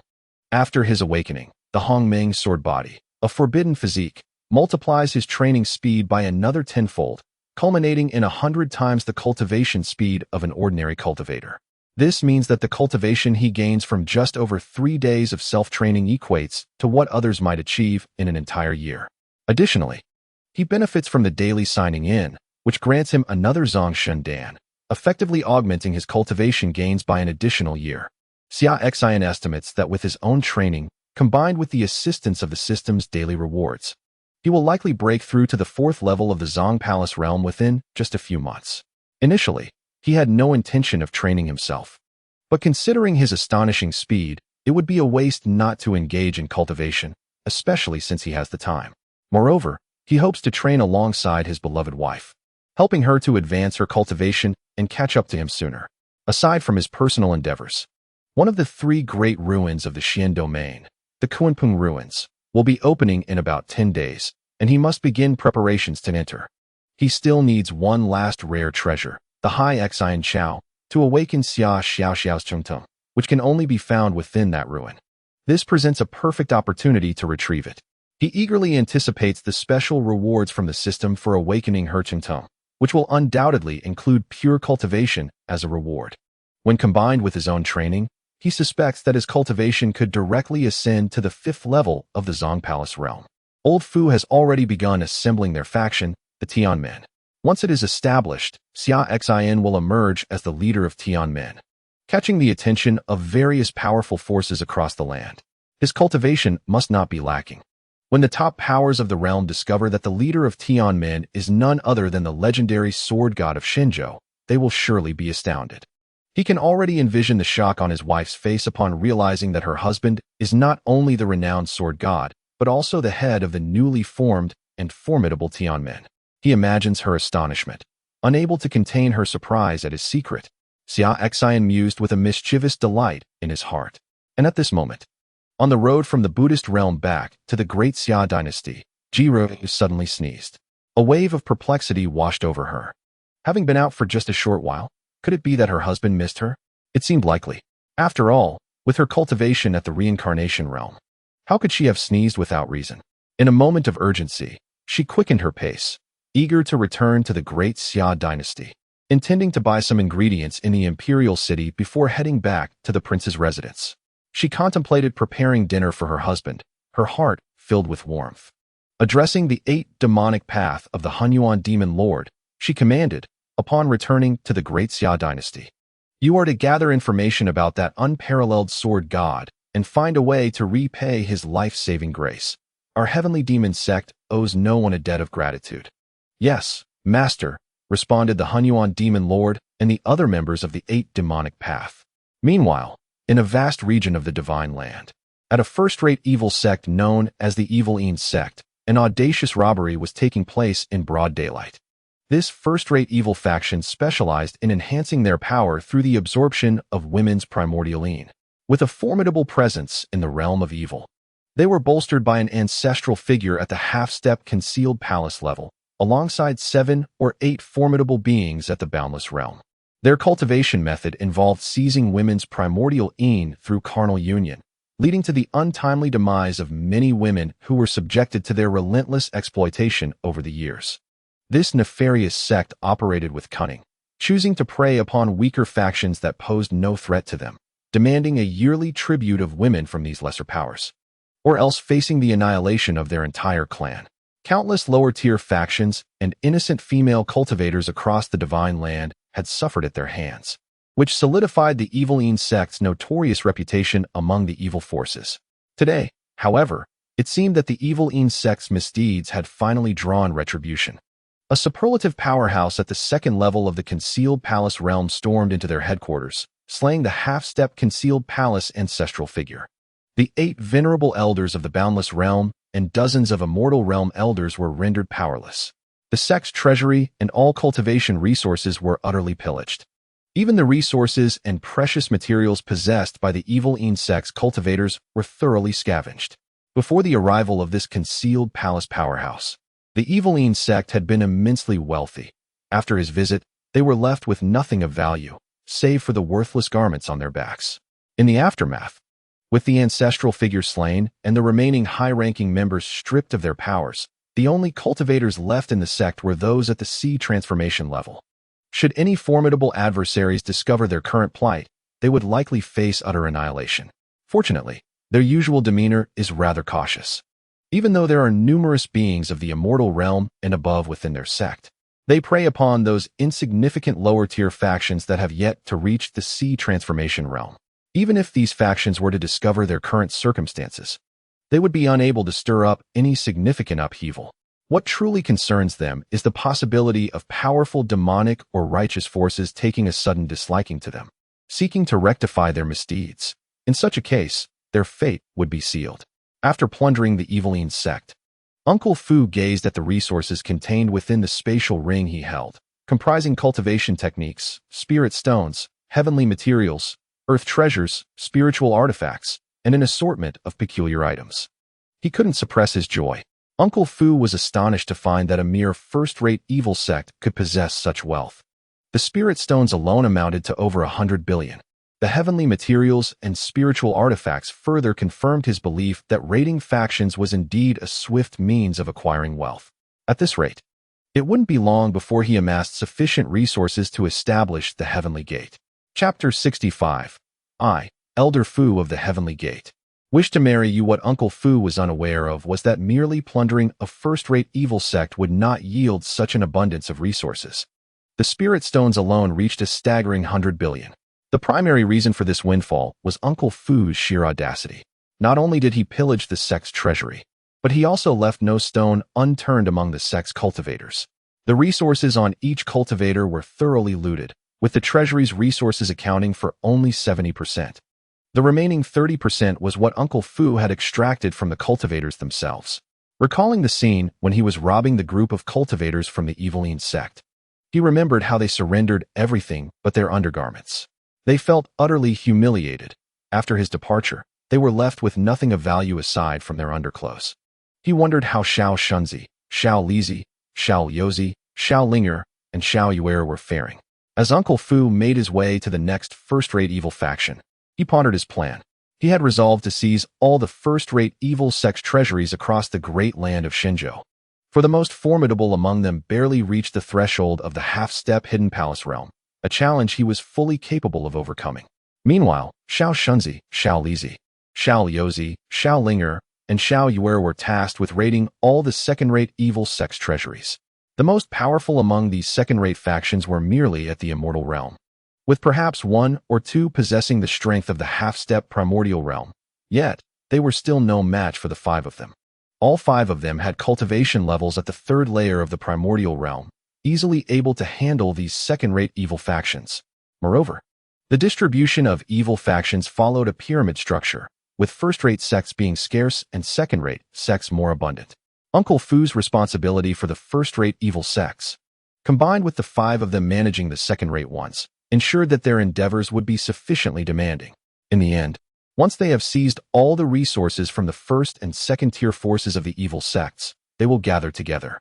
After his awakening, the Hongming Sword Body, a forbidden physique, multiplies his training speed by another tenfold, culminating in 100 times the cultivation speed of an ordinary cultivator. This means that the cultivation he gains from just over 3 days of self-training equates to what others might achieve in an entire year. Additionally, he benefits from the daily signing in, which grants him another Zhongshen Dan, effectively augmenting his cultivation gains by an additional year. Xia Xin estimates that with his own training, combined with the assistance of the system's daily rewards, he will likely break through to the 4th level of the Zong Palace realm within just a few months. Initially, he had no intention of training himself, but considering his astonishing speed, it would be a waste not to engage in cultivation, especially since he has the time. Moreover, he hopes to train alongside his beloved wife, helping her to advance her cultivation and catch up to him sooner. Aside from his personal endeavors, one of the 3 great ruins of the Xian domain, the Kunpeng ruins, will be opening in about 10 days, and he must begin preparations to enter. He still needs one last rare treasure, the High Xian Chao, to awaken Xia Xiaoxiao's Chengteng, which can only be found within that ruin. This presents a perfect opportunity to retrieve it. He eagerly anticipates the special rewards from the system for awakening her Chengteng, which will undoubtedly include pure cultivation as a reward. When combined with his own training, he suspects that his cultivation could directly ascend to the 5th level of the Zong Palace realm. Old Fu has already begun assembling their faction, the Tianmen. Once it is established, Xia Xin will emerge as the leader of Tianmen, catching the attention of various powerful forces across the land. His cultivation must not be lacking. When the top powers of the realm discover that the leader of Tianmen is none other than the legendary sword god of Shenzhou, they will surely be astounded. He can already envision the shock on his wife's face upon realizing that her husband is not only the renowned sword god, but also the head of the newly formed and formidable Tianmen. He imagines her astonishment, unable to contain her surprise at his secret. Xia Xin mused with a mischievous delight in his heart. And at this moment, on the road from the Buddhist realm back to the great Xia dynasty, Jiro suddenly sneezed. A wave of perplexity washed over her. Having been out for just a short while, could it be that her husband missed her? It seemed likely. After all, with her cultivation at the reincarnation realm, how could she have sneezed without reason? In a moment of urgency, she quickened her pace, eager to return to the great Xia dynasty, intending to buy some ingredients in the imperial city before heading back to the prince's residence. She contemplated preparing dinner for her husband, her heart filled with warmth. Addressing the 8 demonic path of the Hunyuan demon lord, she commanded, upon returning to the great Xia dynasty, "You are to gather information about that unparalleled sword god and find a way to repay his life-saving grace. Our heavenly demon sect owes no one a debt of gratitude." "Yes, master," responded the Hunyuan demon lord and the other members of the 8 demonic path. Meanwhile, in a vast region of the divine land, at a first-rate evil sect known as the Evil Sect, an audacious robbery was taking place in broad daylight. This first-rate evil faction specialized in enhancing their power through the absorption of women's primordial yin. With a formidable presence in the realm of evil, they were bolstered by an ancestral figure at the half-step concealed palace level, alongside 7 or 8 formidable beings at the boundless realm. Their cultivation method involved seizing women's primordial yin through carnal union, leading to the untimely demise of many women who were subjected to their relentless exploitation over the years. This nefarious sect operated with cunning, choosing to prey upon weaker factions that posed no threat to them, demanding a yearly tribute of women from these lesser powers, or else facing the annihilation of their entire clan. Countless lower-tier factions and innocent female cultivators across the divine land had suffered at their hands, which solidified the Evil Sect's notorious reputation among the evil forces. Today, however, it seemed that the Evil Sect's misdeeds had finally drawn retribution. A superlative powerhouse at the 2nd level of the concealed palace realm stormed into their headquarters, slaying the half-step concealed palace ancestral figure. The 8 venerable elders of the boundless realm and dozens of immortal realm elders were rendered powerless. The sect's treasury and all cultivation resources were utterly pillaged. Even the resources and precious materials possessed by the Evil Sect's cultivators were thoroughly scavenged. Before the arrival of this concealed palace powerhouse, the Evil Sect had been immensely wealthy. After his visit, they were left with nothing of value, save for the worthless garments on their backs. In the aftermath, With the ancestral figure slain and the remaining high-ranking members stripped of their powers, the only cultivators left in the sect were those at the C transformation level. Should any formidable adversaries discover their current plight, they would likely face utter annihilation. Fortunately, their usual demeanor is rather cautious. Even though there are numerous beings of the immortal realm and above within their sect, they prey upon those insignificant lower-tier factions that have yet to reach the C transformation realm. Even if these factions were to discover their current circumstances, they would be unable to stir up any significant upheaval. What truly concerns them is the possibility of powerful demonic or righteous forces taking a sudden disliking to them, seeking to rectify their misdeeds. In such a case, their fate would be sealed. After plundering the Eveline sect, Uncle Fu gazed at the resources contained within the spatial ring he held, comprising cultivation techniques, spirit stones, heavenly materials, earth treasures, spiritual artifacts, and an assortment of peculiar items. He couldn't suppress his joy. Uncle Fu was astonished to find that a mere first-rate evil sect could possess such wealth. The spirit stones alone amounted to over 100 billion. The heavenly materials and spiritual artifacts further confirmed his belief that raiding factions was indeed a swift means of acquiring wealth. At this rate, it wouldn't be long before he amassed sufficient resources to establish the Heavenly Gate. Chapter 65. I, Elder Fu of the Heavenly Gate, wish to marry you. What Uncle Fu was unaware of was that merely plundering a first-rate evil sect would not yield such an abundance of resources. The spirit stones alone reached a staggering 100 billion. The primary reason for this windfall was Uncle Fu's sheer audacity. Not only did he pillage the sect's treasury, but he also left no stone unturned among the sect's cultivators. The resources on each cultivator were thoroughly looted, with the treasury's resources accounting for only 70%. The remaining 30% was what Uncle Fu had extracted from the cultivators themselves. Recalling the scene when he was robbing the group of cultivators from the Eveline sect, he remembered how they surrendered everything but their undergarments. They felt utterly humiliated. After his departure, they were left with nothing of value aside from their underclothes. He wondered how Xiao Shunzi, Xiao Lizi, Xiao Yozi, Xiao Linger, and Xiao Yuer were faring. As Uncle Fu made his way to the next first-rate evil faction, he pondered his plan. He had resolved to seize all the first-rate evil sect's treasuries across the great land of Xinzhou. For the most formidable among them barely reached the threshold of the half-step hidden palace realm, a challenge he was fully capable of overcoming. Meanwhile, Xiao Shunzi, Xiao Lizi, Xiao Yozi, Xiao Linger, and Xiao Yuer were tasked with raiding all the second-rate evil sect's treasuries. The most powerful among these second-rate factions were merely at the immortal realm, with perhaps one or two possessing the strength of the half-step primordial realm. Yet, they were still no match for the 5 of them. All 5 of them had cultivation levels at the 3rd layer of the primordial realm, easily able to handle these second-rate evil factions. Moreover, the distribution of evil factions followed a pyramid structure, with first-rate sects being scarce and second-rate sects more abundant. Uncle Fu's responsibility for the first-rate evil sects, combined with the 5 of them managing the second-rate ones, ensured that their endeavors would be sufficiently demanding. In the end, once they have seized all the resources from the first and second-tier forces of the evil sects, they will gather together,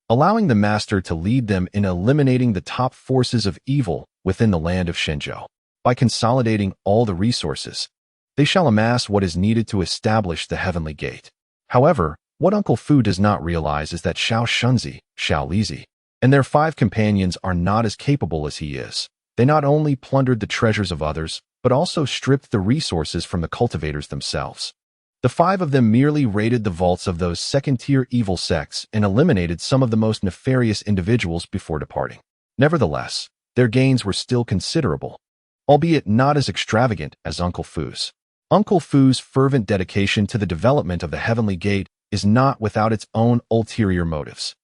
allowing the master to lead them in eliminating the top forces of evil within the land of Xinzhou. By consolidating all the resources, they shall amass what is needed to establish the Heavenly Gate. However, what Uncle Fu does not realize is that Xiao Shunzi, Xiao Lizi, and their 5 companions are not as capable as he is. They not only plundered the treasures of others, but also stripped the resources from the cultivators themselves. The 5 of them merely raided the vaults of those second-tier evil sects and eliminated some of the most nefarious individuals before departing. Nevertheless, their gains were still considerable, albeit not as extravagant as Uncle Fu's. Uncle Fu's fervent dedication to the development of the Heavenly Gate is not without its own ulterior motives.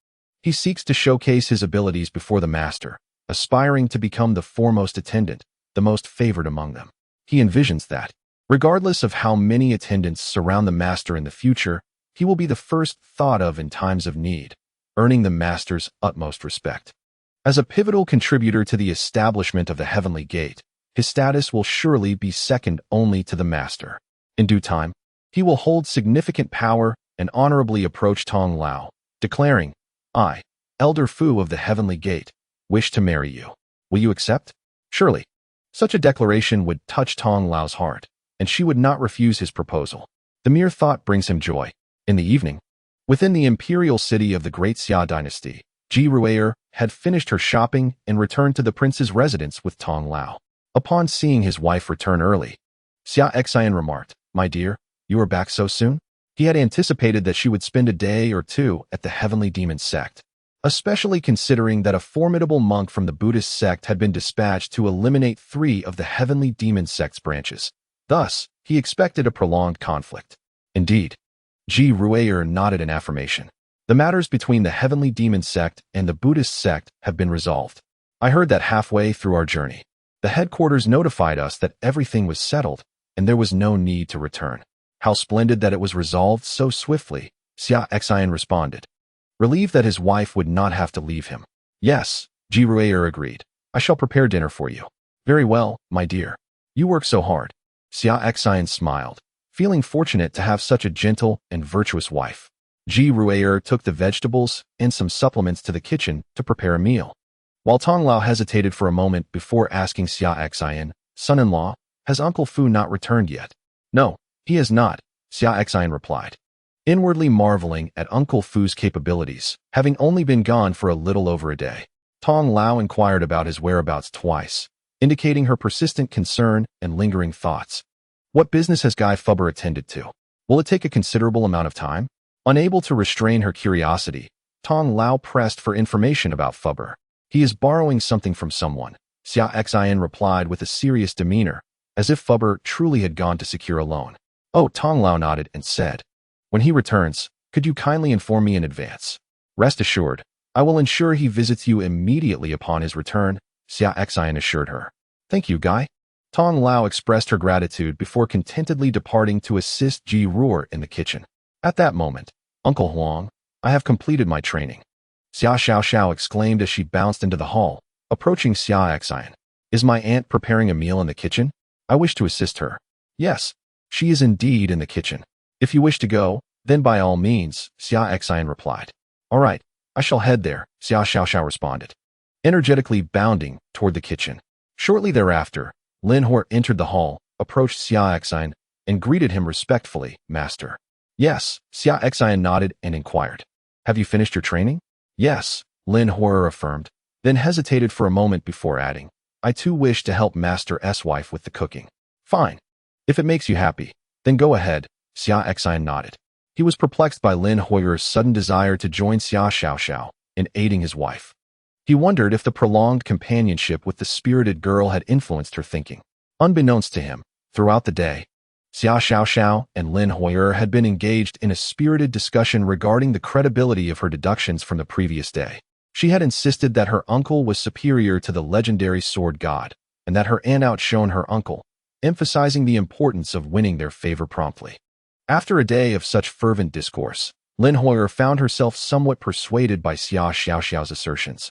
He seeks to showcase his abilities before the master, aspiring to become the foremost attendant, the most favored among them. He envisions that, regardless of how many attendants surround the master in the future, he will be the first thought of in times of need, earning the master's utmost respect. As a pivotal contributor to the establishment of the Heavenly Gate, his status will surely be second only to the master. In due time, he will hold significant power and honorably approach Tong Lao, declaring, "I, Elder Fu of the Heavenly Gate, wish to marry you. Will you accept?" Surely, such a declaration would touch Tong Lao's heart, and she would not refuse his proposal. The mere thought brings him joy. In the evening, within the imperial city of the Great Xia dynasty, Ji had finished her shopping and returned to the prince's residence with Tong Lao. Upon seeing his wife return early, Xia Xin remarked, "My dear, you are back so soon?" He had anticipated that she would spend a day or two at the Heavenly Demon Sect, especially considering that a formidable monk from the Buddhist sect had been dispatched to eliminate 3 of the Heavenly Demon Sect's branches. Thus, he expected a prolonged conflict. Indeed, Ji nodded in affirmation. The matters between the Heavenly Demon Sect and the Buddhist sect have been resolved. I heard that halfway through our journey, the headquarters notified us that everything was settled and there was no need to return. How splendid that it was resolved so swiftly, Xia Xin responded, relieved that his wife would not have to leave him. Yes, Ji agreed. I shall prepare dinner for you. Very well, my dear. You work so hard. Xia Xin smiled, feeling fortunate to have such a gentle and virtuous wife. Ji took the vegetables and some supplements to the kitchen to prepare a meal. While Tong Lao hesitated for a moment before asking Xia Xin, "Son-in-law, has Uncle Fu not returned yet?" "No, he has not," Xia Xin replied, inwardly marveling at Uncle Fu's capabilities, having only been gone for a little over a day. Tong Lao inquired about his whereabouts twice, indicating her persistent concern and lingering thoughts. What business has Guy Fubber attended to? Will it take a considerable amount of time? Unable to restrain her curiosity, Tong Lao pressed for information about Fubber. He is borrowing something from someone, Xia Xin replied with a serious demeanor, as if Fubber truly had gone to secure a loan. Oh, Tong Lao nodded and said, "When he returns, could you kindly inform me in advance?" "Rest assured, I will ensure he visits you immediately upon his return," Xia Xin assured her. "Thank you, Guy." Tong Lao expressed her gratitude before contentedly departing to assist Ji in the kitchen. At that moment, "Uncle Huang, I have completed my training," Xia Xiao exclaimed as she bounced into the hall, approaching Xia Xin. "Is my aunt preparing a meal in the kitchen? I wish to assist her." "Yes, she is indeed in the kitchen. If you wish to go, then by all means," Xia Xin replied. "All right, I shall head there," Xia Xiao responded, energetically bounding toward the kitchen. Shortly thereafter, Lin Hor entered the hall, approached Xia Xin, and greeted him respectfully, "Master." "Yes," Xia Xin nodded and inquired. "Have you finished your training?" "Yes," Lin Hor affirmed, then hesitated for a moment before adding, "I too wish to help Master S' wife with the cooking." "Fine. If it makes you happy, then go ahead," Xia Xin nodded. He was perplexed by Lin Hoyer's sudden desire to join Xia Xiao in aiding his wife. He wondered if the prolonged companionship with the spirited girl had influenced her thinking. Unbeknownst to him, throughout the day, Xia Xiao and Lin Hoyer had been engaged in a spirited discussion regarding the credibility of her deductions from the previous day. She had insisted that her uncle was superior to the legendary sword god, and that her aunt outshone her uncle, emphasizing the importance of winning their favor promptly. After a day of such fervent discourse, Lin Hoyer found herself somewhat persuaded by Xia Xiao's assertions,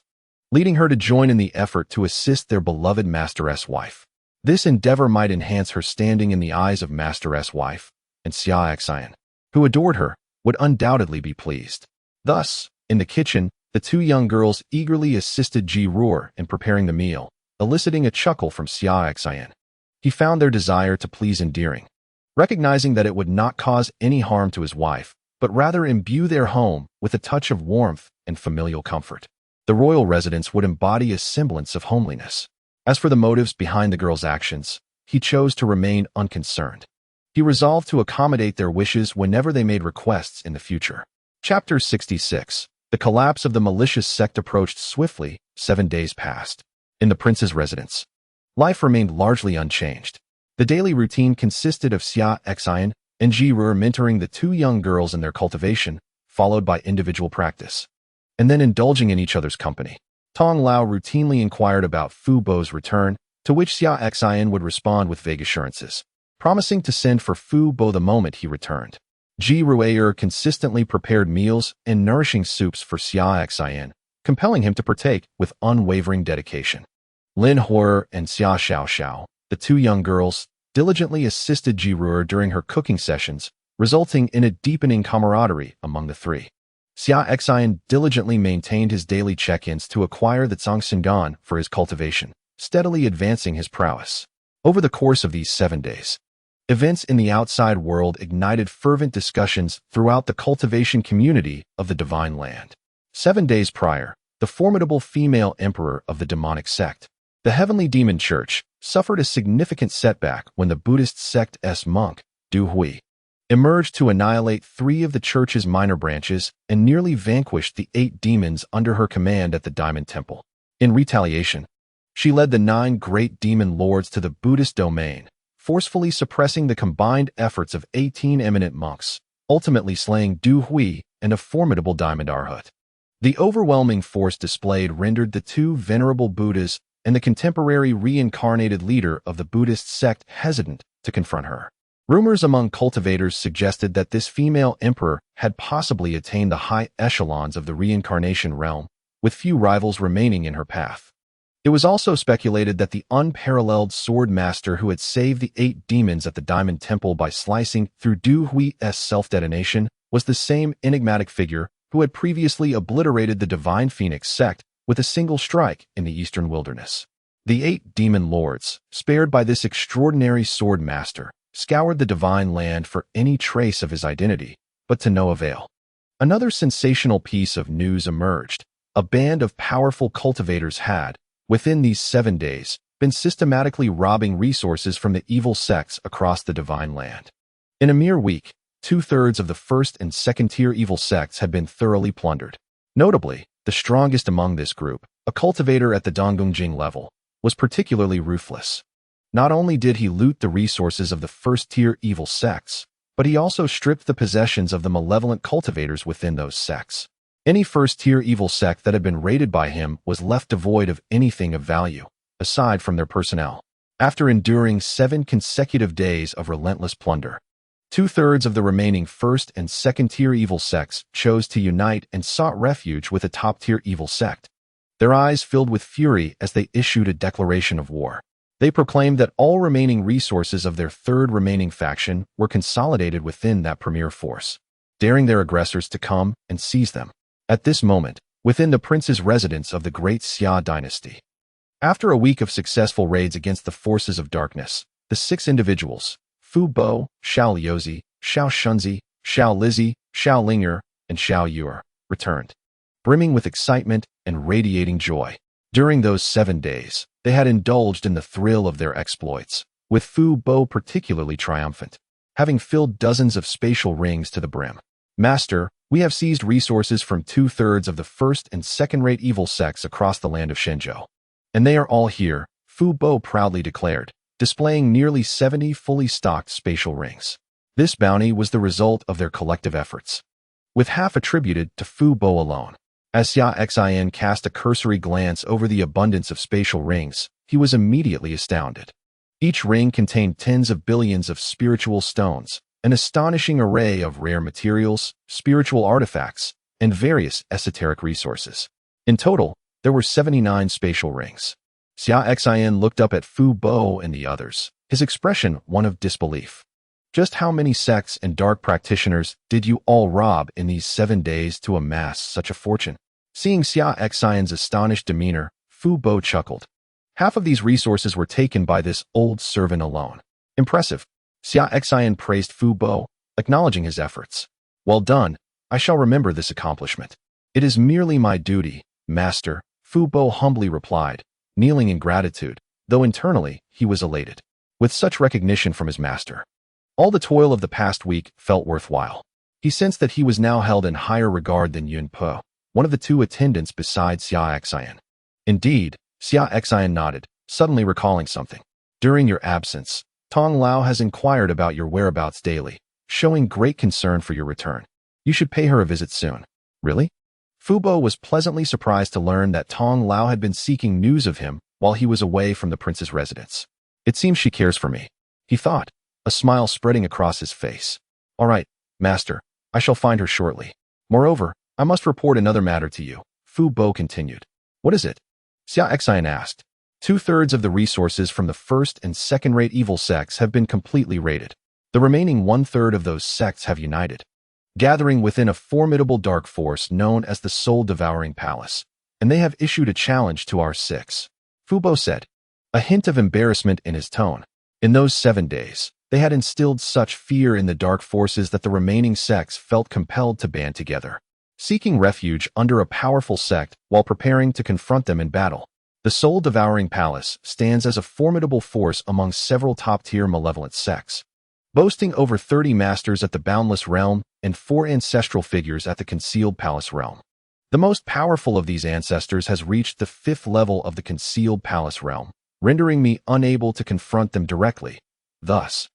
leading her to join in the effort to assist their beloved Master S' wife. This endeavor might enhance her standing in the eyes of Master S' wife, and Xia Xin, who adored her, would undoubtedly be pleased. Thus, in the kitchen, the 2 young girls eagerly assisted Ji in preparing the meal, eliciting a chuckle from Xia Xin. He found their desire to please endearing. Recognizing that it would not cause any harm to his wife, but rather imbue their home with a touch of warmth and familial comfort, the royal residence would embody a semblance of homeliness. As for the motives behind the girls' actions, he chose to remain unconcerned. He resolved to accommodate their wishes whenever they made requests in the future. Chapter 66. The collapse of the malicious sect approached swiftly. 7 days passed. In the prince's residence, life remained largely unchanged. The daily routine consisted of Xia Xin and Ji mentoring the 2 young girls in their cultivation, followed by individual practice, and then indulging in each other's company. Tong Lao routinely inquired about Fu Bo's return, to which Xia Xin would respond with vague assurances, promising to send for Fu Bo the moment he returned. Ji consistently prepared meals and nourishing soups for Xia Xin, compelling him to partake with unwavering dedication. Lin Hor and Xia Xiao, the 2 young girls, diligently assisted Ji during her cooking sessions, resulting in a deepening camaraderie among the 3. Xia Xin diligently maintained his daily check-ins to acquire the Zhangxingan for his cultivation, steadily advancing his prowess. Over the course of these 7 days, Events in the outside world ignited fervent discussions throughout the cultivation community of the Divine Land. 7 days prior, the formidable female emperor of the demonic sect, the Heavenly Demon Church, suffered a significant setback when the Buddhist sect's monk, Du Hui, emerged to annihilate 3 of the church's minor branches and nearly vanquished the 8 demons under her command at the Diamond Temple. In retaliation, she led the 9 great demon lords to the Buddhist domain, forcefully suppressing the combined efforts of 18 eminent monks, ultimately slaying Du Hui and a formidable Diamond Arhat. The overwhelming force displayed rendered the 2 venerable Buddhas and the contemporary reincarnated leader of the Buddhist sect hesitant to confront her. Rumors among cultivators suggested that this female emperor had possibly attained the high echelons of the reincarnation realm, with few rivals remaining in her path. It was also speculated that the unparalleled sword master who had saved the 8 demons at the Diamond Temple by slicing through Du Hui's self-detonation was the same enigmatic figure who had previously obliterated the Divine Phoenix sect with a single strike in the eastern wilderness. The 8 demon lords, spared by this extraordinary sword master, scoured the Divine Land for any trace of his identity, but to no avail. Another sensational piece of news emerged. A band of powerful cultivators had, within these 7 days, been systematically robbing resources from the evil sects across the Divine Land. In a mere week, 2/3 of the first and second-tier evil sects had been thoroughly plundered. Notably, the strongest among this group, a cultivator at the Dongungjing level, was particularly ruthless. Not only did he loot the resources of the first-tier evil sects, but he also stripped the possessions of the malevolent cultivators within those sects. Any first-tier evil sect that had been raided by him was left devoid of anything of value, aside from their personnel. After enduring 7 consecutive days of relentless plunder, 2/3 of the remaining first and second-tier evil sects chose to unite and sought refuge with a top-tier evil sect. Their eyes filled with fury as they issued a declaration of war. They proclaimed that all remaining resources of their third remaining faction were consolidated within that premier force, daring their aggressors to come and seize them. At this moment, within the prince's residence of the great Xia dynasty. After a week of successful raids against the forces of darkness, the 6 individuals, Fu Bo, Xiao Liuzi, Xiao Shunzi, Xiao Lizzi, Xiao Linger, and Xiao Yuer, returned, brimming with excitement and radiating joy. During those 7 days, they had indulged in the thrill of their exploits, with Fu Bo particularly triumphant, having filled dozens of spatial rings to the brim. Master, we have seized resources from 2/3 of the first and second-rate evil sects across the land of Shenzhou. And they are all here, Fu Bo proudly declared, displaying nearly 70 fully stocked spatial rings. This bounty was the result of their collective efforts, with half attributed to Fu Bo alone. As Xia Xin cast a cursory glance over the abundance of spatial rings, he was immediately astounded. Each ring contained tens of billions of spiritual stones, an astonishing array of rare materials, spiritual artifacts, and various esoteric resources. In total, there were 79 spatial rings. Xia Xin looked up at Fu Bo and the others, his expression one of disbelief. Just how many sects and dark practitioners did you all rob in these 7 days to amass such a fortune? Seeing Xia Xin's astonished demeanor, Fu Bo chuckled. Half of these resources were taken by this old servant alone. Impressive. Xia Xin praised Fu Bo, acknowledging his efforts. Well done, I shall remember this accomplishment. It is merely my duty, master, Fu Bo humbly replied, kneeling in gratitude, though internally he was elated. With such recognition from his master, all the toil of the past week felt worthwhile. He sensed that he was now held in higher regard than Yun Po, one of the 2 attendants besides Xia Xin. Indeed, Xia Xin nodded, suddenly recalling something. During your absence, Tong Lao has inquired about your whereabouts daily, showing great concern for your return. You should pay her a visit soon. Really? Fu Bo was pleasantly surprised to learn that Tong Lao had been seeking news of him while he was away from the prince's residence. It seems she cares for me, he thought, a smile spreading across his face. All right, master, I shall find her shortly. Moreover, I must report another matter to you, Fu Bo continued. What is it? Xia Xin asked. 2/3 of the resources from the first and second-rate evil sects have been completely raided. The remaining 1/3 of those sects have united, gathering within a formidable dark force known as the Soul-Devouring Palace, and they have issued a challenge to our 6. Fu Bo said, a hint of embarrassment in his tone. In those 7 days, They had instilled such fear in the dark forces that the remaining sects felt compelled to band together, seeking refuge under a powerful sect while preparing to confront them in battle. The soul-devouring palace stands as a formidable force among several top-tier malevolent sects, boasting over 30 masters at the Boundless Realm and 4 ancestral figures at the Concealed Palace Realm. The most powerful of these ancestors has reached the 5th level of the Concealed Palace Realm, rendering me unable to confront them directly. Thus,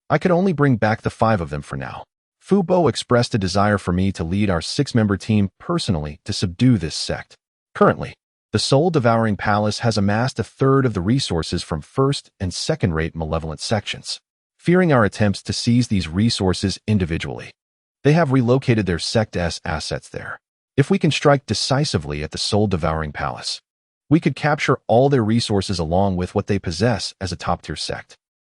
I could only bring back the 5 of them for now. Fu Bo expressed a desire for me to lead our 6-member team personally to subdue this sect. Currently, the soul-devouring palace has amassed a third of the resources from first- and second-rate malevolent sections. Fearing our attempts to seize these resources individually, they have relocated their sect's assets there. If we can strike decisively at the soul-devouring palace, we could capture all their resources along with what they possess as a top-tier sect.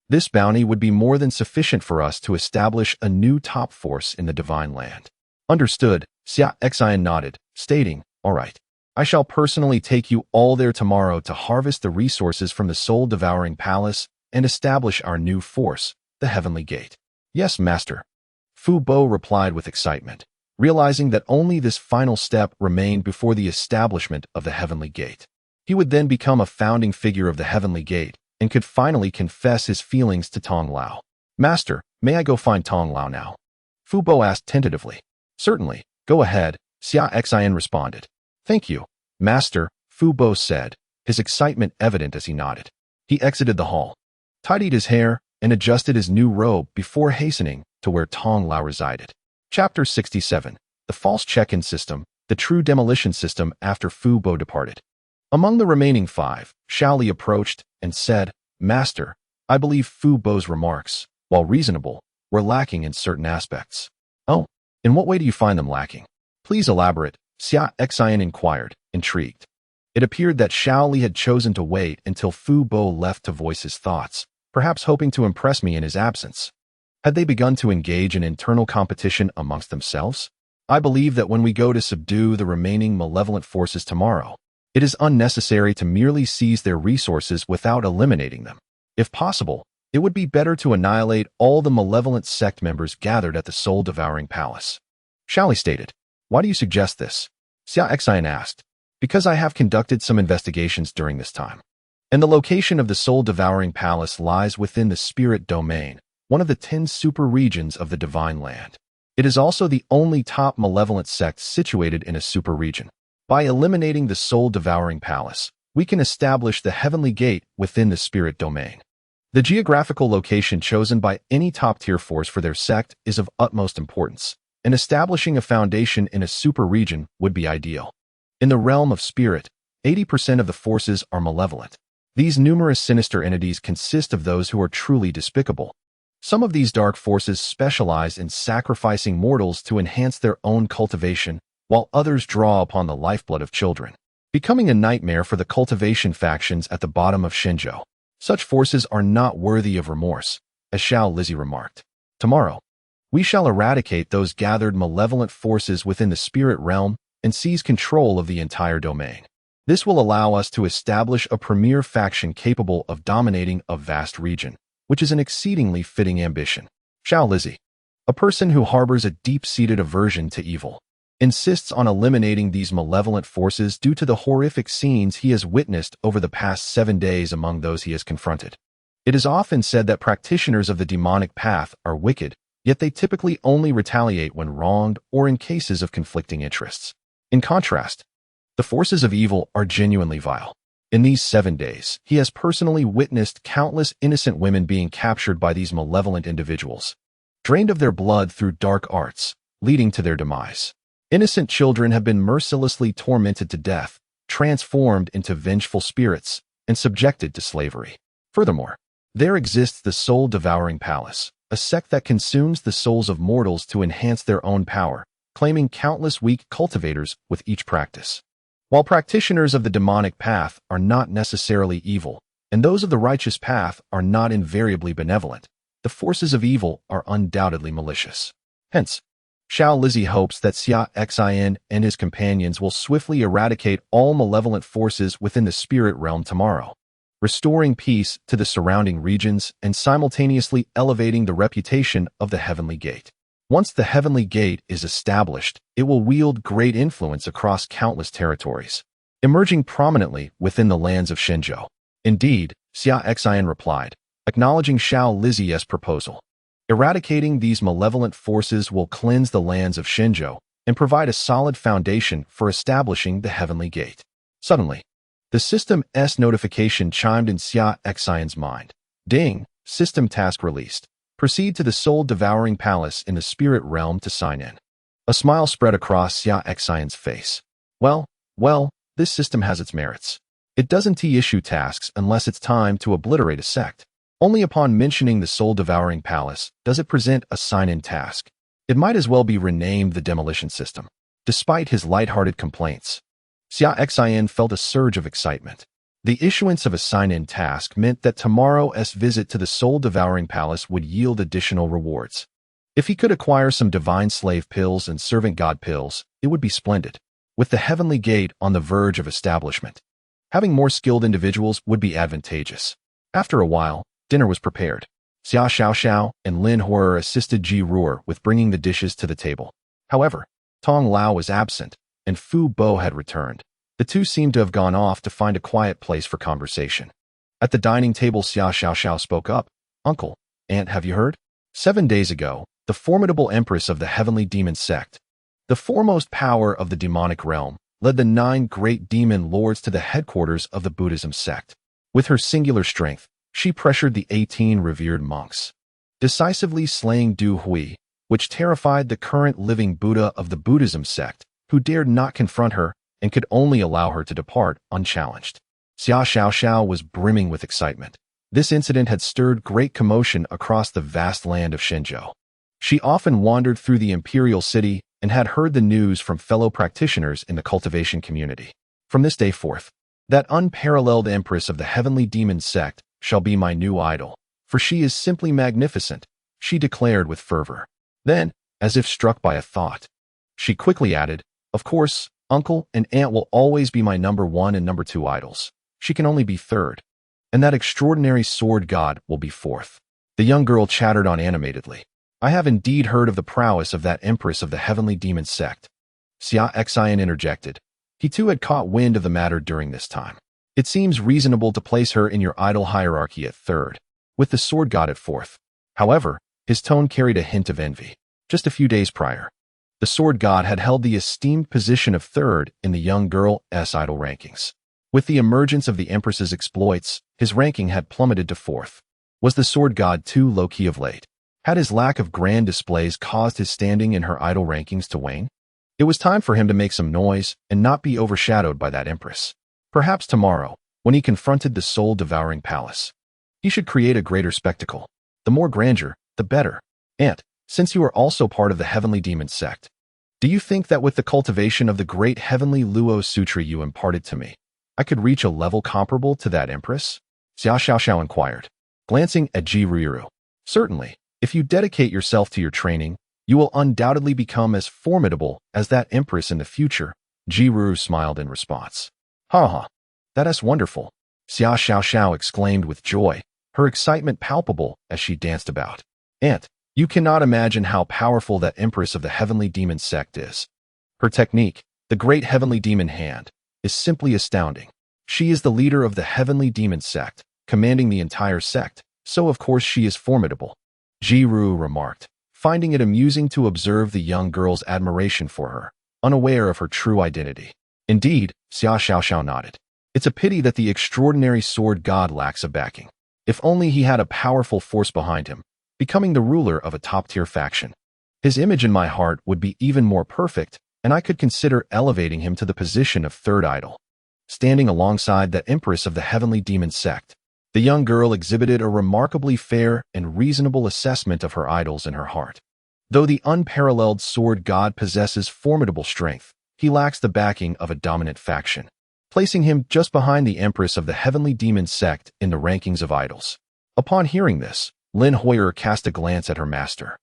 This bounty would be more than sufficient for us to establish a new top force in the Divine Land. Understood, Xia Xin nodded, stating, "All right. I shall personally take you all there tomorrow to harvest the resources from the soul-devouring palace and establish our new force, the Heavenly Gate." "Yes, Master," Fu Bo replied with excitement, realizing that only this final step remained before the establishment of the Heavenly Gate. He would then become a founding figure of the Heavenly Gate and could finally confess his feelings to Tong Lao. "Master, may I go find Tong Lao now?" Fu Bo asked tentatively. "Certainly, go ahead," Xia Xin responded. "Thank you, Master," Fu Bo said, his excitement evident as he nodded. He exited the hall, tidied his hair, and adjusted his new robe before hastening to where Tong Lao resided. Chapter 67. The False Check-in System, the True Demolition System after Fu Bo departed. Among the remaining 5, Xiao Li approached and said, "Master, I believe Fu Bo's remarks, while reasonable, were lacking in certain aspects." "Oh, in what way do you find them lacking? Please elaborate," Xia Xin inquired, intrigued. It appeared that Xiao Li had chosen to wait until Fu Bo left to voice his thoughts, perhaps hoping to impress me in his absence. Had they begun to engage in internal competition amongst themselves? I believe that when we go to subdue the remaining malevolent forces tomorrow, it is unnecessary to merely seize their resources without eliminating them. If possible, it would be better to annihilate all the malevolent sect members gathered at the soul-devouring palace. Xiao Li stated. "Why do you suggest this?" Xia Xin asked. "Because I have conducted some investigations during this time, and the location of the soul-devouring palace lies within the spirit domain, one of the 10 super regions of the Divine Land. It is also the only top malevolent sect situated in a super region. By eliminating the soul-devouring palace, we can establish the Heavenly Gate within the spirit domain. The geographical location chosen by any top-tier force for their sect is of utmost importance, and establishing a foundation in a super region would be ideal. In the realm of spirit, 80% of the forces are malevolent. These numerous sinister entities consist of those who are truly despicable. Some of these dark forces specialize in sacrificing mortals to enhance their own cultivation, while others draw upon the lifeblood of children, becoming a nightmare for the cultivation factions at the bottom of Shenzhou. Such forces are not worthy of remorse, as Xiao Lizzie remarked. Tomorrow, we shall eradicate those gathered malevolent forces within the spirit realm and seize control of the entire domain. This will allow us to establish a premier faction capable of dominating a vast region, which is an exceedingly fitting ambition. Xiao Lizzie, a person who harbors a deep-seated aversion to evil, insists on eliminating these malevolent forces due to the horrific scenes he has witnessed over the past 7 days among those he has confronted. It is often said that practitioners of the demonic path are wicked, yet they typically only retaliate when wronged or in cases of conflicting interests. In contrast, the forces of evil are genuinely vile. In these 7 days, he has personally witnessed countless innocent women being captured by these malevolent individuals, drained of their blood through dark arts, leading to their demise. Innocent children have been mercilessly tormented to death, transformed into vengeful spirits, and subjected to slavery. Furthermore, there exists the soul-devouring palace, a sect that consumes the souls of mortals to enhance their own power, claiming countless weak cultivators with each practice. While practitioners of the demonic path are not necessarily evil, and those of the righteous path are not invariably benevolent, the forces of evil are undoubtedly malicious. Hence, Xiao Lizzie hopes that Xia Xin and his companions will swiftly eradicate all malevolent forces within the spirit realm tomorrow. restoring peace to the surrounding regions and simultaneously elevating the reputation of the Heavenly Gate. Once the Heavenly Gate is established, it will wield great influence across countless territories, emerging prominently within the lands of Xinzhou. Indeed, Xia Xin replied, acknowledging Xiao Lizie's proposal. Eradicating these malevolent forces will cleanse the lands of Xinzhou and provide a solid foundation for establishing the Heavenly Gate. Suddenly, the system's notification chimed in Xia Xin's mind. Ding! System task released. Proceed to the soul-devouring palace in the spirit realm to sign in. A smile spread across Xia Xin's face. Well, this system has its merits. It doesn't issue tasks unless it's time to obliterate a sect. Only upon mentioning the soul-devouring palace does it present a sign-in task. It might as well be renamed the demolition system. Despite his light-hearted complaints, Xia Xin felt a surge of excitement. The issuance of a sign-in task meant that tomorrow's visit to the soul-devouring palace would yield additional rewards. If he could acquire some divine slave pills and servant god pills, it would be splendid. With the Heavenly Gate on the verge of establishment, having more skilled individuals would be advantageous. After a while, dinner was prepared. Xia Xiao and Lin Horror assisted Ji Ruer with bringing the dishes to the table. However, Tong Lao was absent, and Fu Bo had returned. The two seemed to have gone off to find a quiet place for conversation. At the dining table, Xia Xiao spoke up. Uncle, Aunt, have you heard? 7 days ago, the formidable Empress of the Heavenly Demon Sect, the foremost power of the demonic realm, led the 9 great demon lords to the headquarters of the Buddhism sect. With her singular strength, she pressured the 18 revered monks, decisively slaying Du Hui, which terrified the current living Buddha of the Buddhism sect, who dared not confront her and could only allow her to depart unchallenged. Xia Xiao was brimming with excitement. This incident had stirred great commotion across the vast land of Xinzhou. She often wandered through the imperial city and had heard the news from fellow practitioners in the cultivation community. From this day forth, that unparalleled Empress of the Heavenly Demon Sect shall be my new idol, for she is simply magnificent, she declared with fervor. Then, as if struck by a thought, she quickly added, of course, Uncle and Aunt will always be my number 1 and number 2 idols. She can only be 3rd. And that extraordinary sword god will be 4th. The young girl chattered on animatedly. I have indeed heard of the prowess of that Empress of the Heavenly Demon Sect. Xia Xin interjected. He too had caught wind of the matter during this time. It seems reasonable to place her in your idol hierarchy at 3rd, with the sword god at 4th. However, his tone carried a hint of envy. Just a few days prior, the sword god had held the esteemed position of 3rd in the young girl's idol rankings. With the emergence of the Empress's exploits, his ranking had plummeted to 4th. Was the sword god too low-key of late? Had his lack of grand displays caused his standing in her idol rankings to wane? It was time for him to make some noise and not be overshadowed by that Empress. Perhaps tomorrow, when he confronted the soul-devouring palace, he should create a greater spectacle. The more grandeur, the better. Aunt, since you are also part of the Heavenly Demon Sect, do you think that with the cultivation of the great Heavenly Luo Sutra you imparted to me, I could reach a level comparable to that Empress? Xia Xiao inquired, glancing at Ji Ruiru. Certainly, if you dedicate yourself to your training, you will undoubtedly become as formidable as that Empress in the future. Ji Ruiru smiled in response. Ha, that is wonderful, Xia Xiao exclaimed with joy, her excitement palpable as she danced about. Aunt, you cannot imagine how powerful that Empress of the Heavenly Demon Sect is. Her technique, the Great Heavenly Demon Hand, is simply astounding. She is the leader of the Heavenly Demon Sect, commanding the entire sect, so of course she is formidable, Ji Ruiru remarked, finding it amusing to observe the young girl's admiration for her, unaware of her true identity. Indeed, Xia Xiao nodded. It's a pity that the extraordinary sword god lacks a backing. If only he had a powerful force behind him, becoming the ruler of a top-tier faction. His image in my heart would be even more perfect, and I could consider elevating him to the position of 3rd idol. Standing alongside that Empress of the Heavenly Demon Sect, the young girl exhibited a remarkably fair and reasonable assessment of her idols in her heart. Though the unparalleled sword god possesses formidable strength, he lacks the backing of a dominant faction, placing him just behind the Empress of the Heavenly Demon Sect in the rankings of idols. Upon hearing this, Lin Hoyer cast a glance at her master,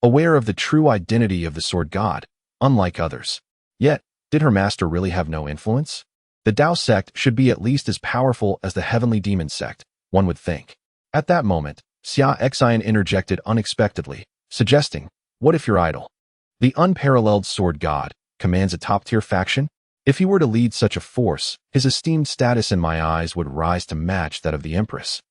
aware of the true identity of the sword god, unlike others. Yet, did her master really have no influence? The Dao sect should be at least as powerful as the heavenly demon sect, one would think. At that moment, Xia Xin interjected unexpectedly, suggesting, what if your idol, the unparalleled sword god, commands a top-tier faction? If he were to lead such a force, his esteemed status in my eyes would rise to match that of the Empress.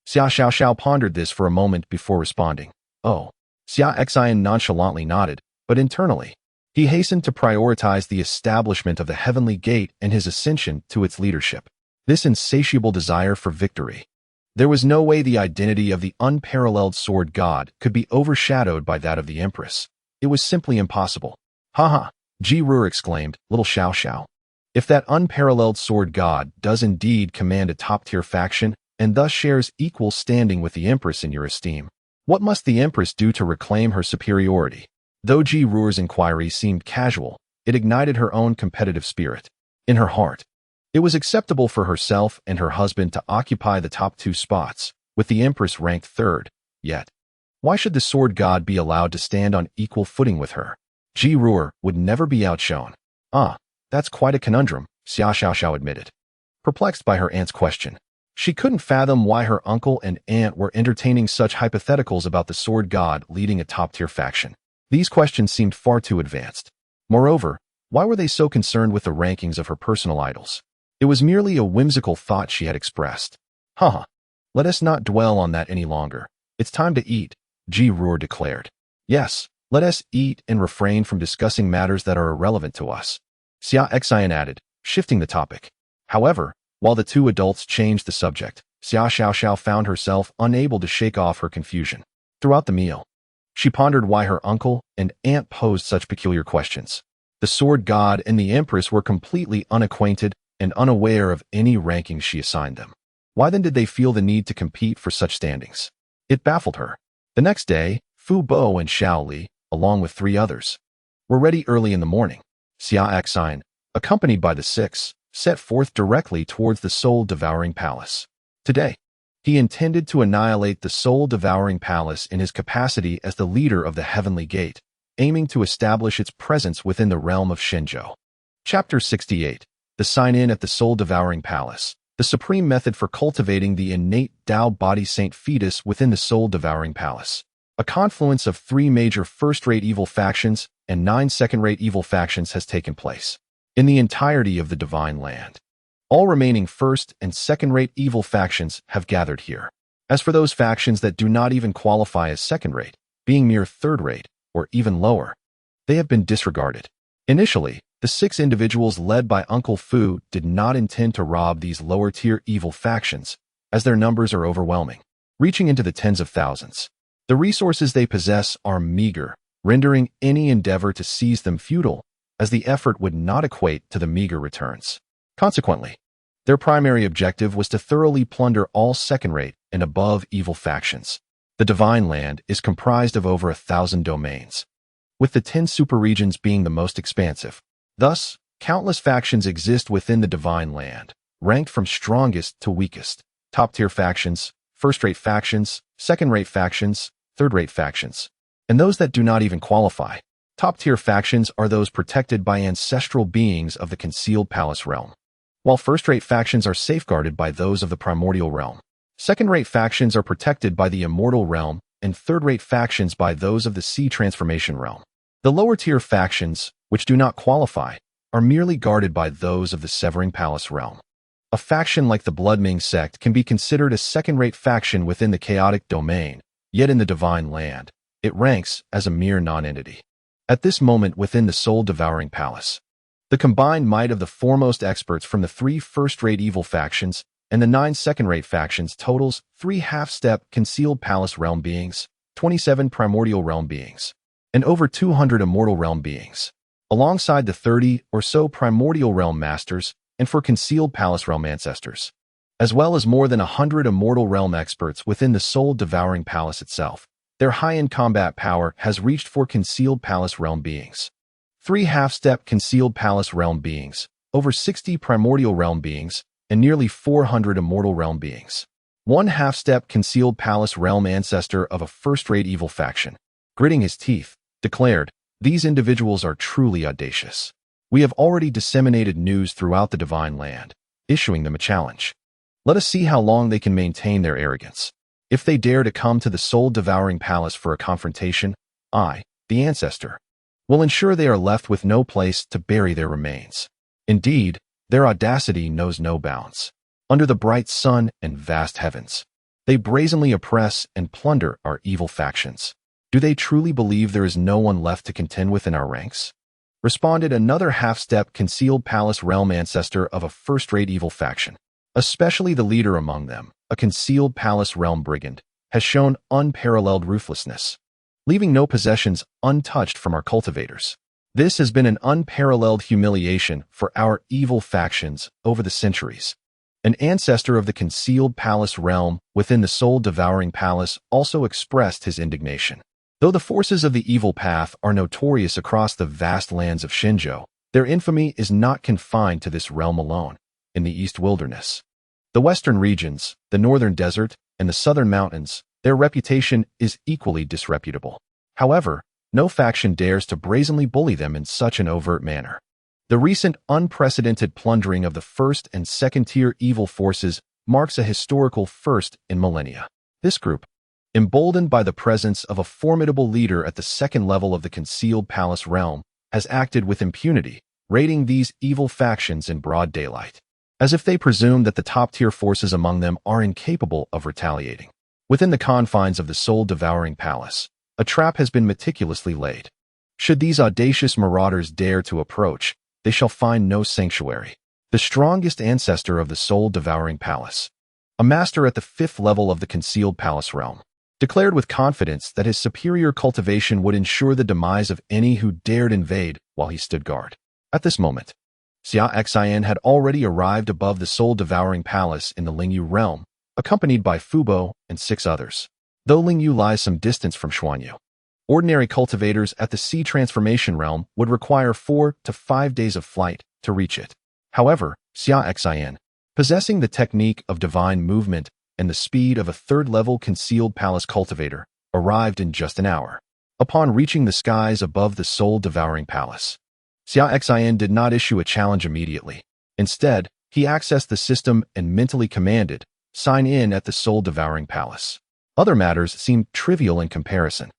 Xia Xiao pondered this for a moment before responding. Oh. Xia Xin nonchalantly nodded, but internally, he hastened to prioritize the establishment of the Heavenly Gate and his ascension to its leadership. This insatiable desire for victory. There was no way the identity of the unparalleled sword god could be overshadowed by that of the Empress. It was simply impossible. Haha, Ji Ruer exclaimed, little Xiao. If that unparalleled sword god does indeed command a top-tier faction, and thus shares equal standing with the Empress in your esteem, what must the Empress do to reclaim her superiority? Though Ji Ruer's inquiry seemed casual, it ignited her own competitive spirit. In her heart, it was acceptable for herself and her husband to occupy the top 2 spots, with the Empress ranked 3rd. Yet, why should the sword god be allowed to stand on equal footing with her? Ji Ruer would never be outshone. Ah, that's quite a conundrum, Xia Xiao admitted, perplexed by her aunt's question. She couldn't fathom why her uncle and aunt were entertaining such hypotheticals about the sword god leading a top-tier faction. These questions seemed far too advanced. Moreover, why were they so concerned with the rankings of her personal idols? It was merely a whimsical thought she had expressed. Haha, let us not dwell on that any longer. It's time to eat, Ji Ruer declared. Yes, let us eat and refrain from discussing matters that are irrelevant to us, Xia Xin added, shifting the topic. However, while the two adults changed the subject, Xia Xiao found herself unable to shake off her confusion. Throughout the meal, she pondered why her uncle and aunt posed such peculiar questions. The sword god and the Empress were completely unacquainted and unaware of any rankings she assigned them. Why then did they feel the need to compete for such standings? It baffled her. The next day, Fu Bo and Xiao Li, along with 3 others, were ready early in the morning. Xia Xin, accompanied by the 6, set forth directly towards the soul-devouring palace. Today, he intended to annihilate the soul-devouring palace in his capacity as the leader of the Heavenly Gate, aiming to establish its presence within the realm of Shenzhou. Chapter 68. The Sign-In at the Soul-Devouring Palace. The supreme method for cultivating the innate Dao body saint fetus within the soul-devouring palace. A confluence of 3 major first-rate evil factions and 9 second-rate evil factions has taken place in the entirety of the Divine Land. All remaining first- and second-rate evil factions have gathered here. As for those factions that do not even qualify as second-rate, being mere third-rate or even lower, they have been disregarded. Initially, the 6 individuals led by Uncle Fu did not intend to rob these lower-tier evil factions, as their numbers are overwhelming, reaching into the tens of thousands. The resources they possess are meager, rendering any endeavor to seize them futile, as the effort would not equate to the meager returns. Consequently, their primary objective was to thoroughly plunder all second-rate and above evil factions. The Divine Land is comprised of over 1,000 domains, with the 10 superregions being the most expansive. Thus, countless factions exist within the Divine Land, ranked from strongest to weakest. Top-tier factions, first-rate factions, second-rate factions, third-rate factions, and those that do not even qualify. Top-tier factions are those protected by ancestral beings of the concealed palace realm, while first-rate factions are safeguarded by those of the primordial realm. Second-rate factions are protected by the immortal realm, and third-rate factions by those of the sea transformation realm. The lower-tier factions, which do not qualify, are merely guarded by those of the severing palace realm. A faction like the Demon Sect can be considered a second-rate faction within the chaotic domain, yet in the Divine Land, it ranks as a mere non-entity. At this moment within the soul-devouring palace, the combined might of the foremost experts from the 3 first-rate evil factions and the 9 second-rate factions totals 3 half-step concealed palace realm beings, 27 primordial realm beings, and over 200 immortal realm beings, alongside the 30 or so primordial realm masters and for concealed palace realm ancestors, as well as more than 100 immortal realm experts within the soul-devouring palace itself. Their high-end combat power has reached for concealed palace realm beings. 3 half-step concealed palace realm beings, over 60 primordial realm beings, and nearly 400 immortal realm beings. 1 half-step concealed palace realm ancestor of a first-rate evil faction, gritting his teeth, declared, "These individuals are truly audacious. We have already disseminated news throughout the divine land, issuing them a challenge. Let us see how long they can maintain their arrogance. If they dare to come to the soul-devouring palace for a confrontation, I, the ancestor, will ensure they are left with no place to bury their remains. Indeed, their audacity knows no bounds. Under the bright sun and vast heavens, they brazenly oppress and plunder our evil factions. Do they truly believe there is no one left to contend with in our ranks? Responded another half-step concealed palace realm ancestor of a first-rate evil faction. Especially the leader among them, a concealed palace realm brigand, has shown unparalleled ruthlessness, leaving no possessions untouched from our cultivators. This has been an unparalleled humiliation for our evil factions over the centuries. An ancestor of the concealed palace realm within the soul-devouring palace also expressed his indignation. Though the forces of the evil path are notorious across the vast lands of Xinzhou, their infamy is not confined to this realm alone. In the East Wilderness, the western regions, the northern desert, and the southern mountains, their reputation is equally disreputable. However, no faction dares to brazenly bully them in such an overt manner. The recent unprecedented plundering of the first and second-tier evil forces marks a historical first in millennia. This group, emboldened by the presence of a formidable leader at the second level of the concealed palace realm, has acted with impunity, raiding these evil factions in broad daylight, as if they presume that the top-tier forces among them are incapable of retaliating. Within the confines of the soul-devouring palace, a trap has been meticulously laid. Should these audacious marauders dare to approach, they shall find no sanctuary. The strongest ancestor of the soul-devouring palace, a master at the 5th level of the concealed palace realm, declared with confidence that his superior cultivation would ensure the demise of any who dared invade while he stood guard. At this moment, Xia Xin had already arrived above the soul-devouring palace in the Lingyu realm, accompanied by Fubo and 6 others. Though Lingyu lies some distance from Xuanyu, ordinary cultivators at the Sea Transformation realm would require 4 to 5 days of flight to reach it. However, Xia Xin, possessing the technique of divine movement and the speed of a 3rd-level concealed palace cultivator, arrived in just an hour. Upon reaching the skies above the soul-devouring palace, Xia Xin did not issue a challenge immediately. Instead, he accessed the system and mentally commanded, "Sign in at the soul-devouring palace." Other matters seemed trivial in comparison.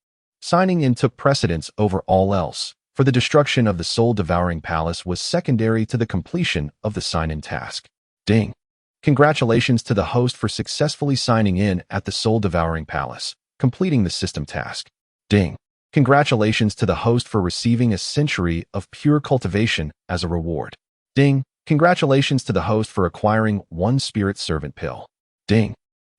Signing in took precedence over all else, for the destruction of the soul-devouring palace was secondary to the completion of the sign-in task. Ding! Congratulations to the host for successfully signing in at the soul-devouring palace, completing the system task. Ding! Congratulations to the host for receiving a century of pure cultivation as a reward. Ding! Congratulations to the host for acquiring 1 spirit servant pill. Ding!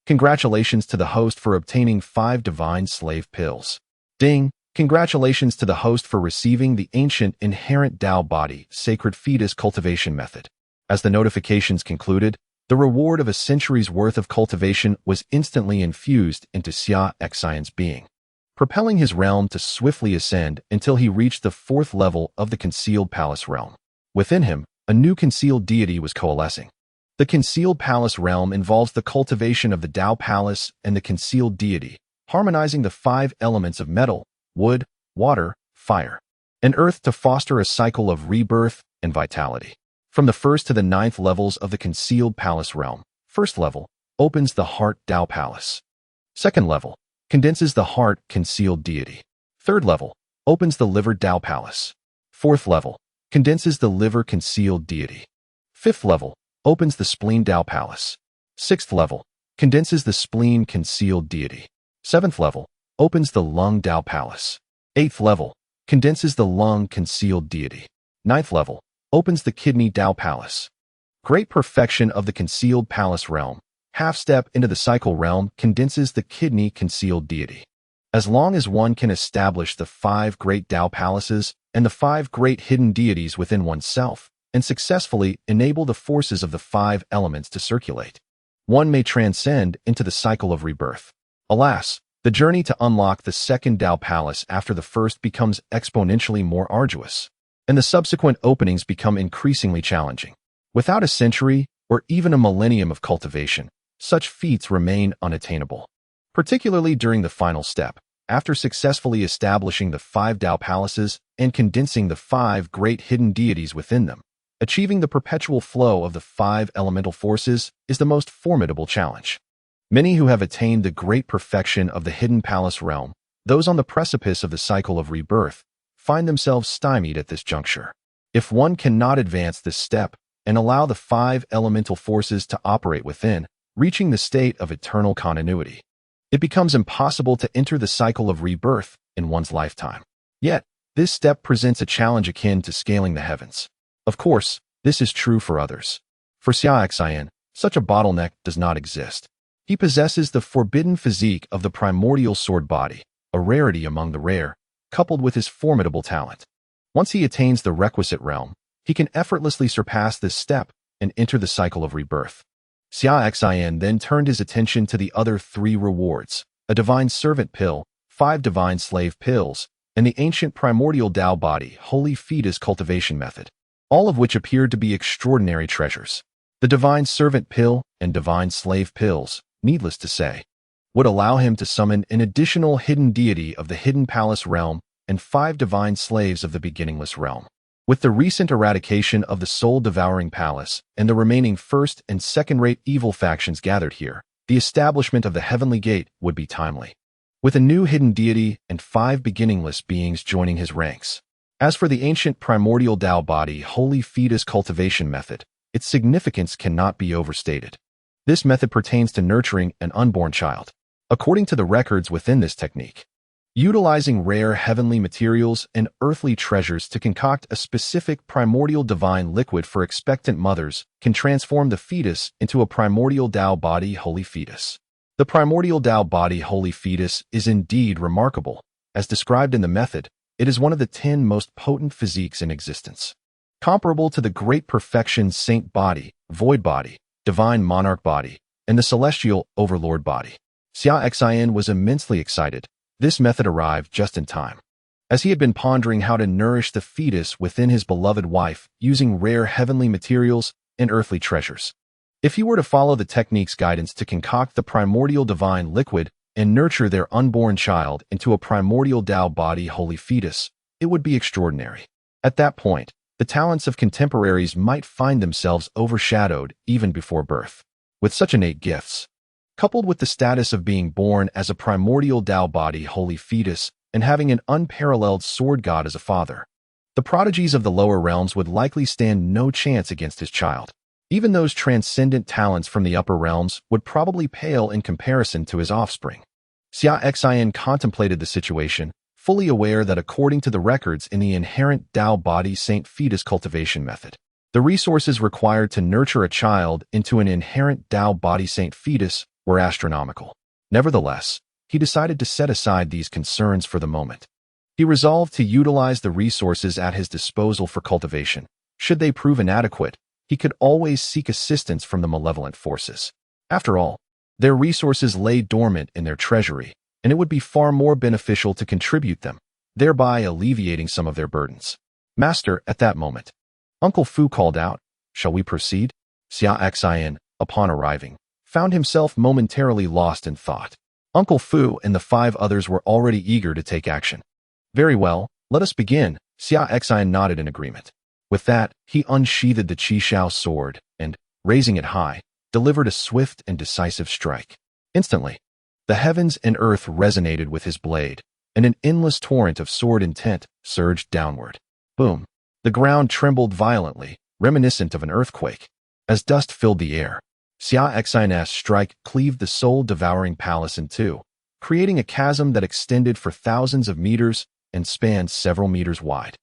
Congratulations to the host for obtaining 5 divine slave pills. Ding! Congratulations to the host for receiving the ancient inherent Tao body sacred fetus cultivation method. As the notifications concluded, the reward of a century's worth of cultivation was instantly infused into Xia Xin's being, propelling his realm to swiftly ascend until he reached the 4th level of the concealed palace realm. Within him, a new concealed deity was coalescing. The concealed palace realm involves the cultivation of the Tao palace and the concealed deity, harmonizing the 5 elements of metal, wood, water, fire, and earth to foster a cycle of rebirth and vitality. From the 1st to the 9th levels of the concealed palace realm, 1st level opens the heart Tao palace. 2nd level condenses the heart concealed deity. 3rd level opens the liver Tao palace. 4th level condenses the liver concealed deity. 5th level opens the spleen Tao palace. 6th level condenses the spleen concealed deity. 7th level opens the lung Tao palace. 8th level condenses the lung concealed deity. 9th level opens the kidney Tao palace. Great perfection of the concealed palace realm. Half step into the cycle realm condenses the kidney concealed deity. As long as one can establish the 5 great Tao palaces and the 5 great hidden deities within oneself, and successfully enable the forces of the 5 elements to circulate, one may transcend into the cycle of rebirth. Alas, the journey to unlock the 2nd Tao palace after the 1st becomes exponentially more arduous, and the subsequent openings become increasingly challenging. Without a century or even a millennium of cultivation, such feats remain unattainable. Particularly during the final step, After successfully establishing the 5 Tao palaces and condensing the 5 great hidden deities within them, achieving the perpetual flow of the 5 elemental forces is the most formidable challenge. Many who have attained the great perfection of the hidden palace realm, those on the precipice of the cycle of rebirth, find themselves stymied at this juncture. If one cannot advance this step and allow the 5 elemental forces to operate within, reaching the state of eternal continuity, it becomes impossible to enter the cycle of rebirth in one's lifetime. Yet, this step presents a challenge akin to scaling the heavens. Of course, this is true for others. For Xia Xin, such a bottleneck does not exist. He possesses the forbidden physique of the Primordial Sword Body, a rarity among the rare, coupled with his formidable talent. Once he attains the requisite realm, he can effortlessly surpass this step and enter the cycle of rebirth. Xia Xin then turned his attention to the other 3 rewards, a divine servant pill, 5 divine slave pills, and the ancient primordial Tao body holy fetus cultivation method, all of which appeared to be extraordinary treasures. The divine servant pill and divine slave pills, needless to say, would allow him to summon an additional hidden deity of the hidden palace realm and 5 divine slaves of the beginningless realm. With the recent eradication of the soul-devouring palace and the remaining first and second-rate evil factions gathered here, the establishment of the heavenly gate would be timely, with a new hidden deity and 5 beginningless beings joining his ranks. As for the ancient primordial Tao body holy fetus cultivation method, its significance cannot be overstated. This method pertains to nurturing an unborn child. According to the records within this technique, utilizing rare heavenly materials and earthly treasures to concoct a specific primordial divine liquid for expectant mothers can transform the fetus into a primordial Tao body holy fetus. The primordial Tao body holy fetus is indeed remarkable. As described in the method, it is one of the 10 most potent physiques in existence. Comparable to the great perfection saint body, void body, divine monarch body, and the celestial overlord body. Xia Xin was immensely excited. This method arrived just in time, as he had been pondering how to nourish the fetus within his beloved wife using rare heavenly materials and earthly treasures. If he were to follow the technique's guidance to concoct the primordial divine liquid and nurture their unborn child into a primordial Tao body holy fetus, it would be extraordinary. At that point, the talents of contemporaries might find themselves overshadowed even before birth. With such innate gifts, coupled with the status of being born as a primordial Tao body holy fetus and having an unparalleled sword god as a father, the prodigies of the lower realms would likely stand no chance against his child. Even those transcendent talents from the upper realms would probably pale in comparison to his offspring. Xia Xin contemplated the situation, fully aware that according to the records in the inherent Tao body saint fetus cultivation method, the resources required to nurture a child into an inherent Tao body saint fetus were astronomical. Nevertheless, he decided to set aside these concerns for the moment. He resolved to utilize the resources at his disposal for cultivation. Should they prove inadequate, he could always seek assistance from the malevolent forces. After all, their resources lay dormant in their treasury, and it would be far more beneficial to contribute them, thereby alleviating some of their burdens. Master, at that moment, Uncle Fu called out, "Shall we proceed?" Xia Xin, upon arriving, found himself momentarily lost in thought. Uncle Fu and the 5 others were already eager to take action. "Very well, let us begin." Xia Xin nodded in agreement. With that, he unsheathed the Qishao sword and, raising it high, delivered a swift and decisive strike. Instantly, the heavens and earth resonated with his blade, and an endless torrent of sword intent surged downward. Boom! The ground trembled violently, reminiscent of an earthquake. As dust filled the air, Xia Xin's strike cleaved the soul-devouring palace in two, creating a chasm that extended for thousands of meters and spanned several meters wide,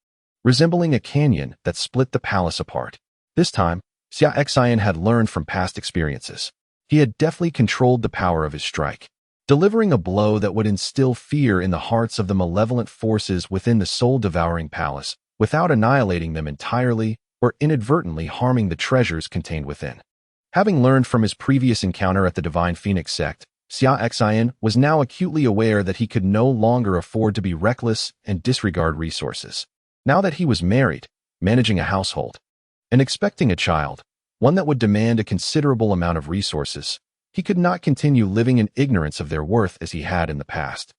resembling a canyon that split the palace apart. This time, Xia Xin had learned from past experiences. He had deftly controlled the power of his strike, delivering a blow that would instill fear in the hearts of the malevolent forces within the soul-devouring palace, without annihilating them entirely or inadvertently harming the treasures contained within. Having learned from his previous encounter at the Divine Phoenix Sect, Xia Xin was now acutely aware that he could no longer afford to be reckless and disregard resources. Now that he was married, managing a household, and expecting a child, one that would demand a considerable amount of resources, he could not continue living in ignorance of their worth as he had in the past.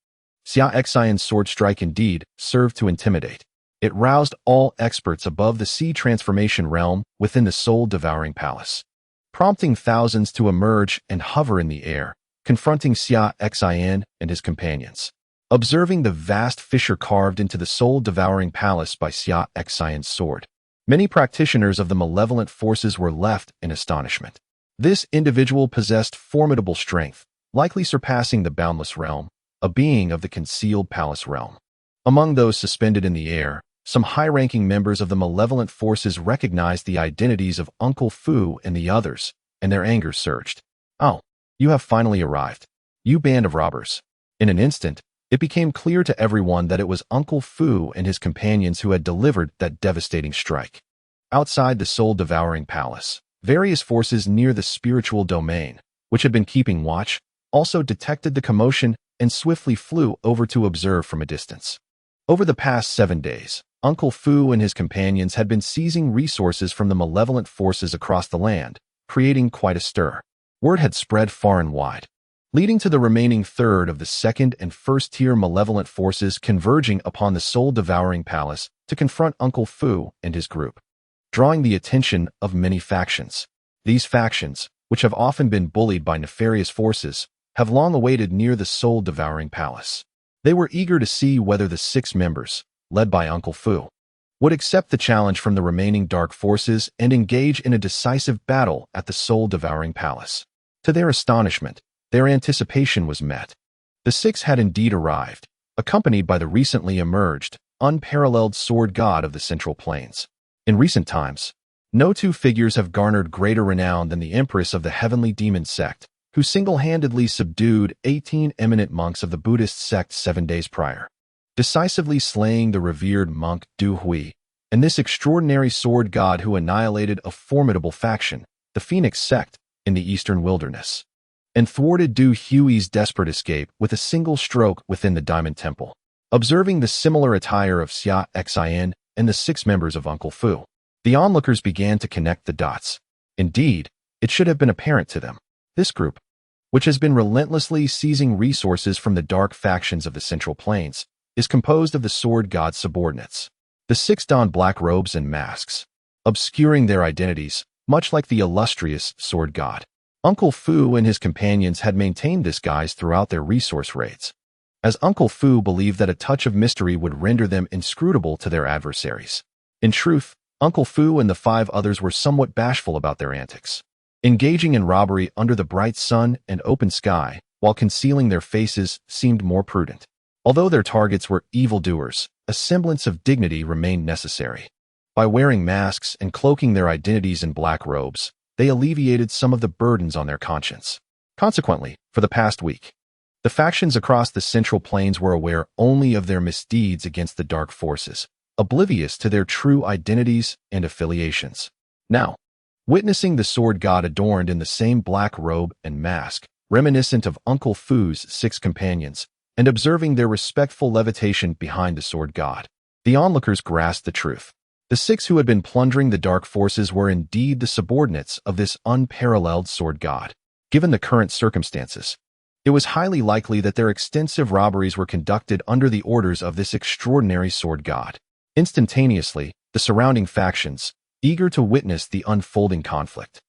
Xia Xin's sword strike indeed served to intimidate. It roused all experts above the sea transformation realm within the soul-devouring palace, prompting thousands to emerge and hover in the air, confronting Xia Xin and his companions. Observing the vast fissure carved into the soul-devouring palace by Xia Xin's sword, many practitioners of the malevolent forces were left in astonishment. This individual possessed formidable strength, likely surpassing the boundless realm, a being of the concealed palace realm. Among those suspended in the air, some high-ranking members of the malevolent forces recognized the identities of Uncle Fu and the others, and their anger surged. "Oh, you have finally arrived, you band of robbers." In an instant, it became clear to everyone that it was Uncle Fu and his companions who had delivered that devastating strike. Outside the soul-devouring palace, various forces near the spiritual domain, which had been keeping watch, also detected the commotion and swiftly flew over to observe from a distance. Over the past 7 days, Uncle Fu and his companions had been seizing resources from the malevolent forces across the land, creating quite a stir. Word had spread far and wide, leading to the remaining third of the second and first-tier malevolent forces converging upon the soul-devouring palace to confront Uncle Fu and his group, drawing the attention of many factions. These factions, which have often been bullied by nefarious forces, have long awaited near the soul-devouring palace. They were eager to see whether the 6 members, led by Uncle Fu, would accept the challenge from the remaining dark forces and engage in a decisive battle at the soul-devouring palace. To their astonishment, their anticipation was met. The 6 had indeed arrived, accompanied by the recently emerged, unparalleled sword god of the Central Plains. In recent times, no 2 figures have garnered greater renown than the Empress of the Heavenly Demon Sect, who single-handedly subdued 18 eminent monks of the Buddhist sect 7 days prior, decisively slaying the revered monk Du Hui, and this extraordinary sword god who annihilated a formidable faction, the Phoenix sect, in the eastern wilderness, and thwarted Du Hui's desperate escape with a single stroke within the Diamond Temple. Observing the similar attire of Xia Xin and the 6 members of Uncle Fu, the onlookers began to connect the dots. Indeed, it should have been apparent to them. This group, which has been relentlessly seizing resources from the dark factions of the Central Plains, is composed of the sword god's subordinates. The 6 donned black robes and masks, obscuring their identities, much like the illustrious sword god. Uncle Fu and his companions had maintained this guise throughout their resource raids, as Uncle Fu believed that a touch of mystery would render them inscrutable to their adversaries. In truth, Uncle Fu and the 5 others were somewhat bashful about their antics, engaging in robbery under the bright sun and open sky while concealing their faces seemed more prudent. Although their targets were evildoers, a semblance of dignity remained necessary. By wearing masks and cloaking their identities in black robes, they alleviated some of the burdens on their conscience. Consequently, for the past week, the factions across the Central Plains were aware only of their misdeeds against the dark forces, oblivious to their true identities and affiliations. Now, witnessing the sword god adorned in the same black robe and mask, reminiscent of Uncle Fu's 6 companions, and observing their respectful levitation behind the sword god, the onlookers grasped the truth. The 6 who had been plundering the dark forces were indeed the subordinates of this unparalleled sword god. Given the current circumstances, it was highly likely that their extensive robberies were conducted under the orders of this extraordinary sword god. Instantaneously, the surrounding factions, eager to witness the unfolding conflict,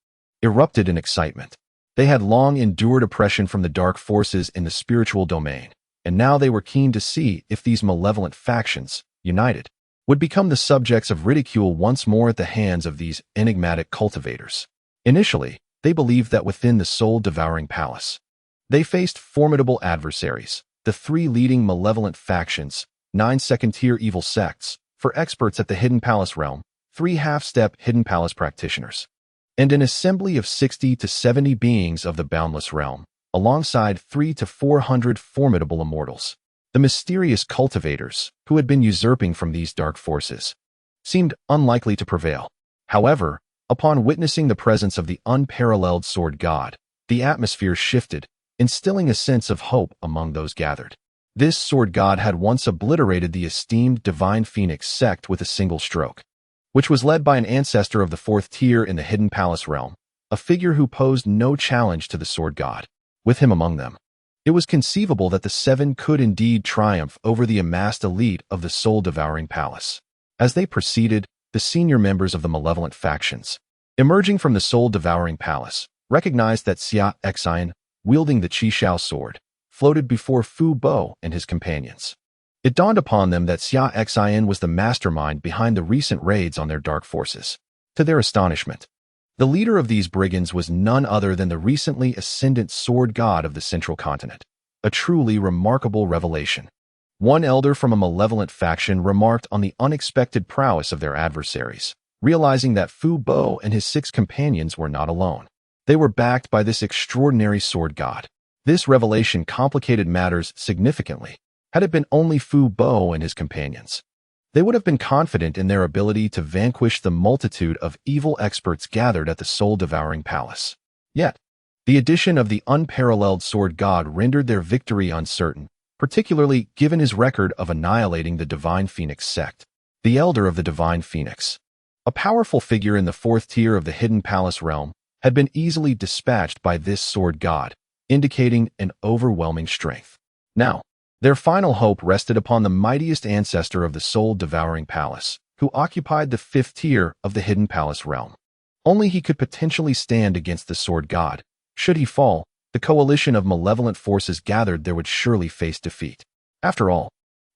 erupted in excitement. They had long endured oppression from the dark forces in the spiritual domain, and now they were keen to see if these malevolent factions, united, would become the subjects of ridicule once more at the hands of these enigmatic cultivators. Initially, they believed that within the soul-devouring palace, they faced formidable adversaries, the 3 leading malevolent factions, 9 second-tier evil sects, for experts at the Hidden Palace realm, 3 half-step Hidden Palace practitioners, and an assembly of 60 to 70 beings of the boundless realm, alongside 300 to 400 formidable immortals. The mysterious cultivators, who had been usurping from these dark forces, seemed unlikely to prevail. However, upon witnessing the presence of the unparalleled sword god, the atmosphere shifted, instilling a sense of hope among those gathered. This sword god had once obliterated the esteemed Divine Phoenix sect with a single stroke, which was led by an ancestor of the 4th tier in the Hidden Palace realm, a figure who posed no challenge to the sword god. With him among them, It was conceivable that the seven could indeed triumph over the amassed elite of the soul-devouring palace. As they proceeded, the senior members of the malevolent factions, emerging from the soul-devouring palace, recognized that Xia Xin, wielding the Chi sword, floated before Fu Bo and his companions. It dawned upon them that Xia Xin was the mastermind behind the recent raids on their dark forces. To their astonishment, the leader of these brigands was none other than the recently ascendant sword god of the central continent, a truly remarkable revelation. One elder from a malevolent faction remarked on the unexpected prowess of their adversaries, realizing that Fu Bo and his 6 companions were not alone. They were backed by this extraordinary sword god. This revelation complicated matters significantly. Had it been only Fu Bo and his companions, they would have been confident in their ability to vanquish the multitude of evil experts gathered at the soul-devouring palace. Yet, the addition of the unparalleled sword god rendered their victory uncertain, particularly given his record of annihilating the Divine Phoenix sect. The Elder of the Divine Phoenix, a powerful figure in the 4th tier of the Hidden Palace realm, had been easily dispatched by this sword god, indicating an overwhelming strength. Now, their final hope rested upon the mightiest ancestor of the soul-devouring palace, who occupied the 5th tier of the Hidden Palace realm. Only he could potentially stand against the sword god. Should he fall, the coalition of malevolent forces gathered there would surely face defeat. After all,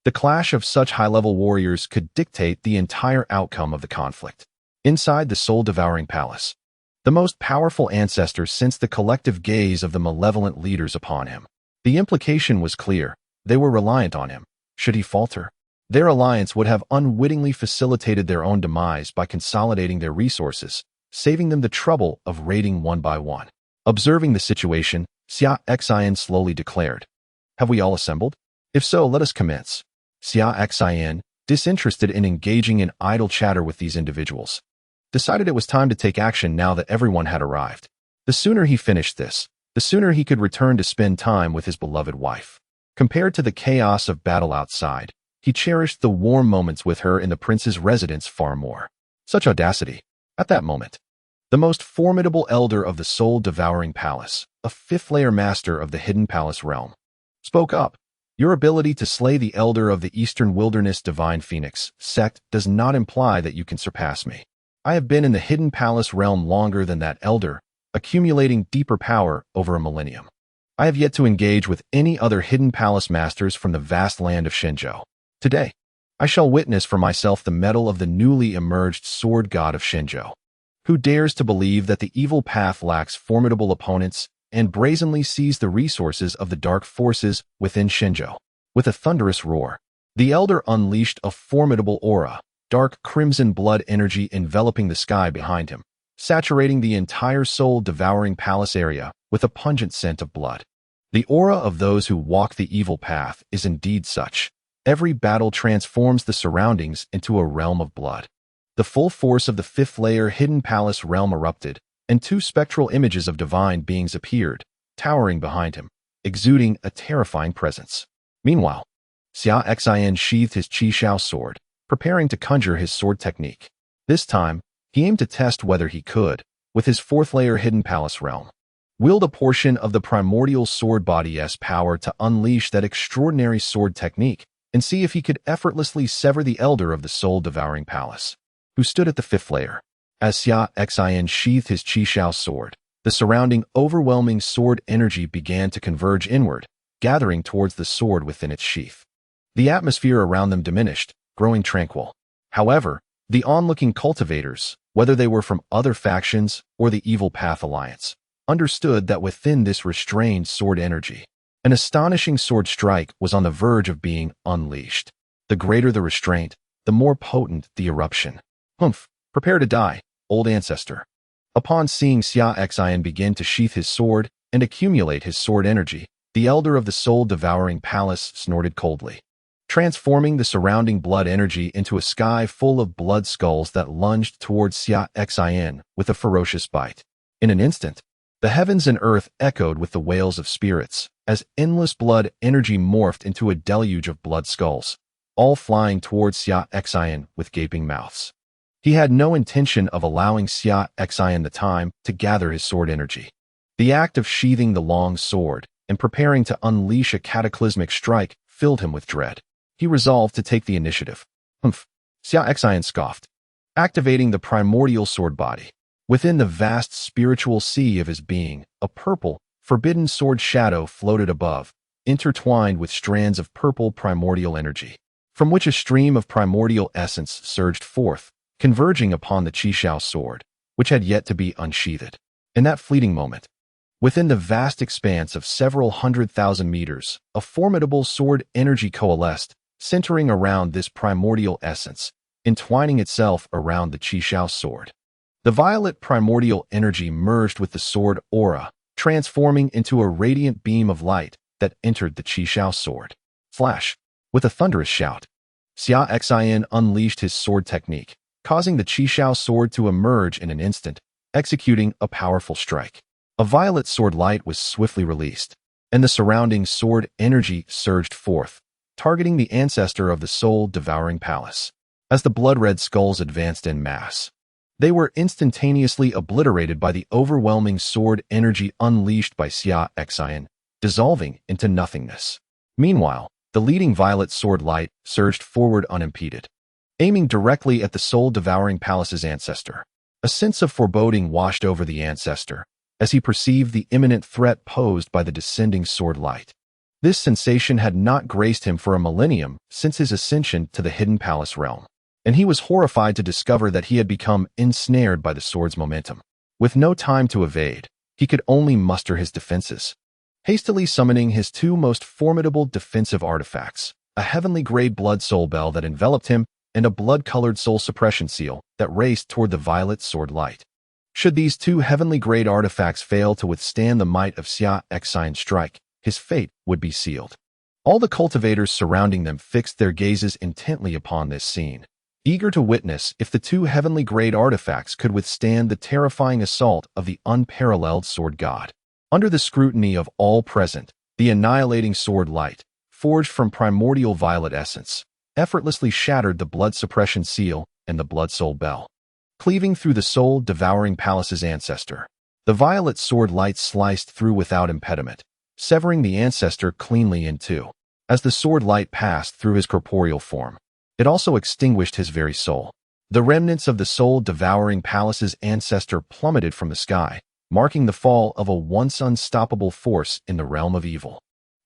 the clash of such high-level warriors could dictate the entire outcome of the conflict. Inside the soul-devouring palace, the most powerful ancestor sensed the collective gaze of the malevolent leaders upon him. The implication was clear. They were reliant on him. Should he falter, their alliance would have unwittingly facilitated their own demise by consolidating their resources, saving them the trouble of raiding one by one. Observing the situation, Xia Xin slowly declared, "Have we all assembled? If so, let us commence." Xia Xin, disinterested in engaging in idle chatter with these individuals, decided it was time to take action now that everyone had arrived. The sooner he finished this, the sooner he could return to spend time with his beloved wife. Compared to the chaos of battle outside, he cherished the warm moments with her in the prince's residence far more. Such audacity. At that moment, the most formidable elder of the soul-devouring palace, a 5th-layer master of the Hidden Palace realm, spoke up. "Your ability to slay the elder of the Eastern Wilderness Divine Phoenix sect does not imply that you can surpass me. I have been in the Hidden Palace realm longer than that elder, accumulating deeper power over a millennium. I have yet to engage with any other Hidden Palace masters from the vast land of Shenzhou. Today, I shall witness for myself the mettle of the newly emerged sword god of Shenzhou. Who dares to believe that the evil path lacks formidable opponents and brazenly seize the resources of the dark forces within Shenzhou?" With a thunderous roar, the elder unleashed a formidable aura, dark crimson blood energy enveloping the sky behind him, saturating the entire soul-devouring palace area with a pungent scent of blood. The aura of those who walk the evil path is indeed such. Every battle transforms the surroundings into a realm of blood. The full force of the 5th-layer Hidden Palace realm erupted, and 2 spectral images of divine beings appeared, towering behind him, exuding a terrifying presence. Meanwhile, Xia Xin sheathed his Chi sword, preparing to conjure his sword technique. This time, he aimed to test whether he could, with his 4th-layer Hidden Palace realm, wield a portion of the Primordial Sword Body's power to unleash that extraordinary sword technique and see if he could effortlessly sever the elder of the soul-devouring palace, who stood at the 5th layer. As Xia Xin sheathed his Chi sword, the surrounding overwhelming sword energy began to converge inward, gathering towards the sword within its sheath. The atmosphere around them diminished, growing tranquil. However, the onlooking cultivators, whether they were from other factions or the Evil Path Alliance, understood that within this restrained sword energy, an astonishing sword strike was on the verge of being unleashed. The greater the restraint, the more potent the eruption. "Humph, prepare to die, old ancestor." Upon seeing Xia Xin begin to sheath his sword and accumulate his sword energy, the elder of the soul-devouring palace snorted coldly, transforming the surrounding blood energy into a sky full of blood skulls that lunged towards Xia Xin with a ferocious bite. In an instant, the heavens and earth echoed with the wails of spirits, as endless blood energy morphed into a deluge of blood skulls, all flying towards Xia Xin with gaping mouths. He had no intention of allowing Xia Xin the time to gather his sword energy. The act of sheathing the long sword and preparing to unleash a cataclysmic strike filled him with dread. He resolved to take the initiative. Humph, Xia Xin scoffed, activating the Primordial Sword Body. Within the vast spiritual sea of his being, a purple, forbidden sword shadow floated above, intertwined with strands of purple primordial energy, from which a stream of primordial essence surged forth, converging upon the Qishao sword, which had yet to be unsheathed. In that fleeting moment, within the vast expanse of several 100,000 meters, a formidable sword energy coalesced, centering around this primordial essence, entwining itself around the Qishao sword. The violet primordial energy merged with the sword aura, transforming into a radiant beam of light that entered the Qishao sword. Flash! With a thunderous shout, Xia Xin unleashed his sword technique, causing the Qishao sword to emerge in an instant, executing a powerful strike. A violet sword light was swiftly released, and the surrounding sword energy surged forth, targeting the ancestor of the soul-devouring palace. As the blood-red skulls advanced en masse, they were instantaneously obliterated by the overwhelming sword energy unleashed by Xia Xin, dissolving into nothingness. Meanwhile, the leading violet sword light surged forward unimpeded, aiming directly at the soul-devouring palace's ancestor. A sense of foreboding washed over the ancestor as he perceived the imminent threat posed by the descending sword light. This sensation had not graced him for a millennium since his ascension to the hidden palace realm, and he was horrified to discover that he had become ensnared by the sword's momentum. With no time to evade, he could only muster his defenses. Hastily summoning his two most formidable defensive artifacts, a heavenly-grade blood soul bell that enveloped him and a blood-colored soul suppression seal that raced toward the violet sword light. Should these two heavenly-grade artifacts fail to withstand the might of Xia Xin's strike, his fate would be sealed. All the cultivators surrounding them fixed their gazes intently upon this scene, eager to witness if the two heavenly-grade artifacts could withstand the terrifying assault of the unparalleled sword god. Under the scrutiny of all present, the annihilating sword light, forged from primordial violet essence, effortlessly shattered the blood suppression seal and the blood soul bell. Cleaving through the soul-devouring palace's ancestor, the violet sword light sliced through without impediment, severing the ancestor cleanly in two. As the sword light passed through his corporeal form, it also extinguished his very soul. The remnants of the soul-devouring palace's ancestor plummeted from the sky, marking the fall of a once unstoppable force in the realm of evil.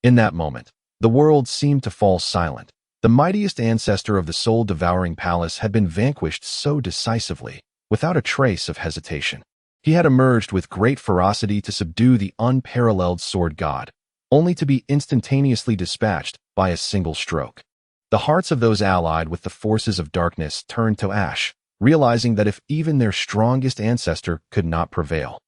In that moment, the world seemed to fall silent. The mightiest ancestor of the soul-devouring palace had been vanquished so decisively, without a trace of hesitation. He had emerged with great ferocity to subdue the unparalleled sword god, only to be instantaneously dispatched by a single stroke. The hearts of those allied with the forces of darkness turned to ash, realizing that if even their strongest ancestor could not prevail,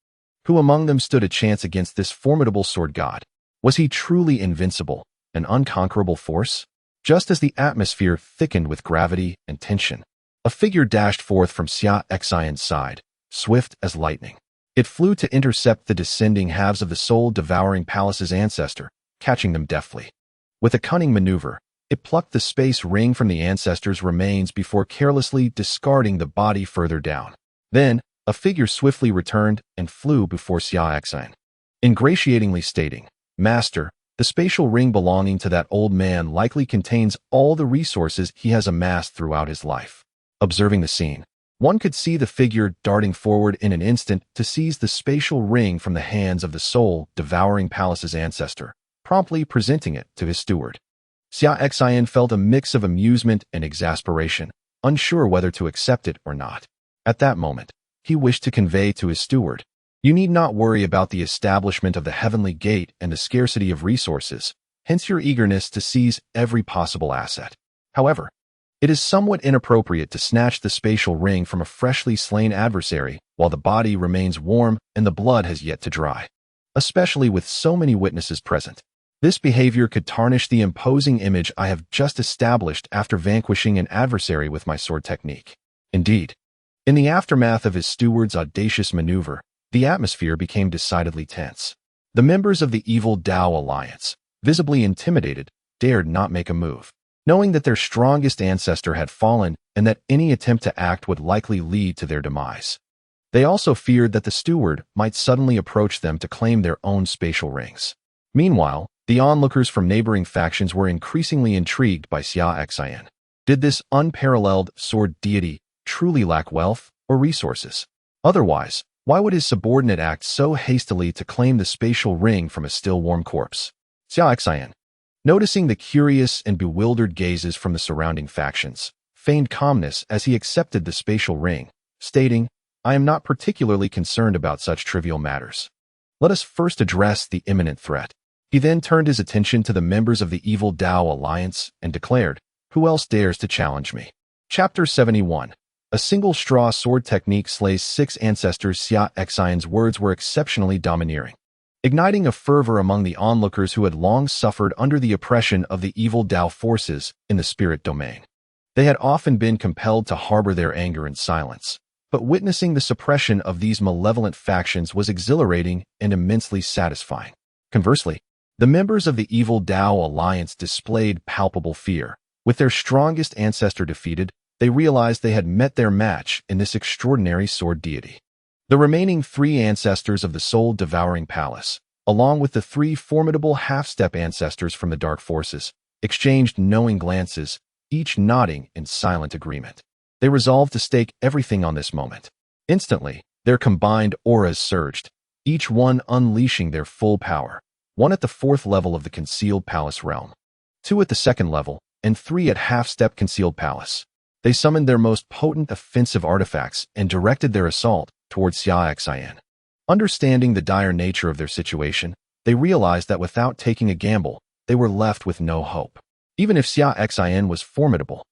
who among them stood a chance against this formidable sword god? Was he truly invincible, an unconquerable force? Just as the atmosphere thickened with gravity and tension, a figure dashed forth from Xia Xin's side, swift as lightning. It flew to intercept the descending halves of the soul-devouring palace's ancestor, catching them deftly. With a cunning maneuver, it plucked the space ring from the ancestor's remains before carelessly discarding the body further down. Then, a figure swiftly returned and flew before Xia Xin, ingratiatingly stating, "Master, the spatial ring belonging to that old man likely contains all the resources he has amassed throughout his life." Observing the scene, one could see the figure darting forward in an instant to seize the spatial ring from the hands of the soul-devouring palace's ancestor, promptly presenting it to his steward. Xia Xin felt a mix of amusement and exasperation, unsure whether to accept it or not. At that moment, he wished to convey to his steward, "You need not worry about the establishment of the heavenly gate and the scarcity of resources, hence your eagerness to seize every possible asset. However, it is somewhat inappropriate to snatch the spatial ring from a freshly slain adversary while the body remains warm and the blood has yet to dry, especially with so many witnesses present. This behavior could tarnish the imposing image I have just established after vanquishing an adversary with my sword technique." Indeed, in the aftermath of his steward's audacious maneuver, the atmosphere became decidedly tense. The members of the Evil Dao Alliance, visibly intimidated, dared not make a move, knowing that their strongest ancestor had fallen and that any attempt to act would likely lead to their demise. They also feared that the steward might suddenly approach them to claim their own spatial rings. Meanwhile, the onlookers from neighboring factions were increasingly intrigued by Xia Xin. Did this unparalleled sword deity truly lack wealth or resources? Otherwise, why would his subordinate act so hastily to claim the spatial ring from a still warm corpse? Xia Xin, noticing the curious and bewildered gazes from the surrounding factions, feigned calmness as he accepted the spatial ring, stating, "I am not particularly concerned about such trivial matters. Let us first address the imminent threat." He then turned his attention to the members of the Evil Dao Alliance and declared, "Who else dares to challenge me?" Chapter 71. A single straw sword technique slays 6 ancestors. Xia Xin's words were exceptionally domineering, igniting a fervor among the onlookers who had long suffered under the oppression of the evil Dao forces in the spirit domain. They had often been compelled to harbor their anger in silence, but witnessing the suppression of these malevolent factions was exhilarating and immensely satisfying. Conversely, the members of the Evil Dao Alliance displayed palpable fear. With their strongest ancestor defeated, they realized they had met their match in this extraordinary sword deity. The remaining 3 ancestors of the soul-devouring palace, along with the 3 formidable half-step ancestors from the dark forces, exchanged knowing glances, each nodding in silent agreement. They resolved to stake everything on this moment. Instantly, their combined auras surged, each one unleashing their full power, 1 at the 4th level of the concealed palace realm, 2 at the 2nd level, and 3 at half-step concealed palace. They summoned their most potent offensive artifacts and directed their assault towards Xia Xin. Understanding the dire nature of their situation, they realized that without taking a gamble, they were left with no hope. Even if Xia Xin was formidable,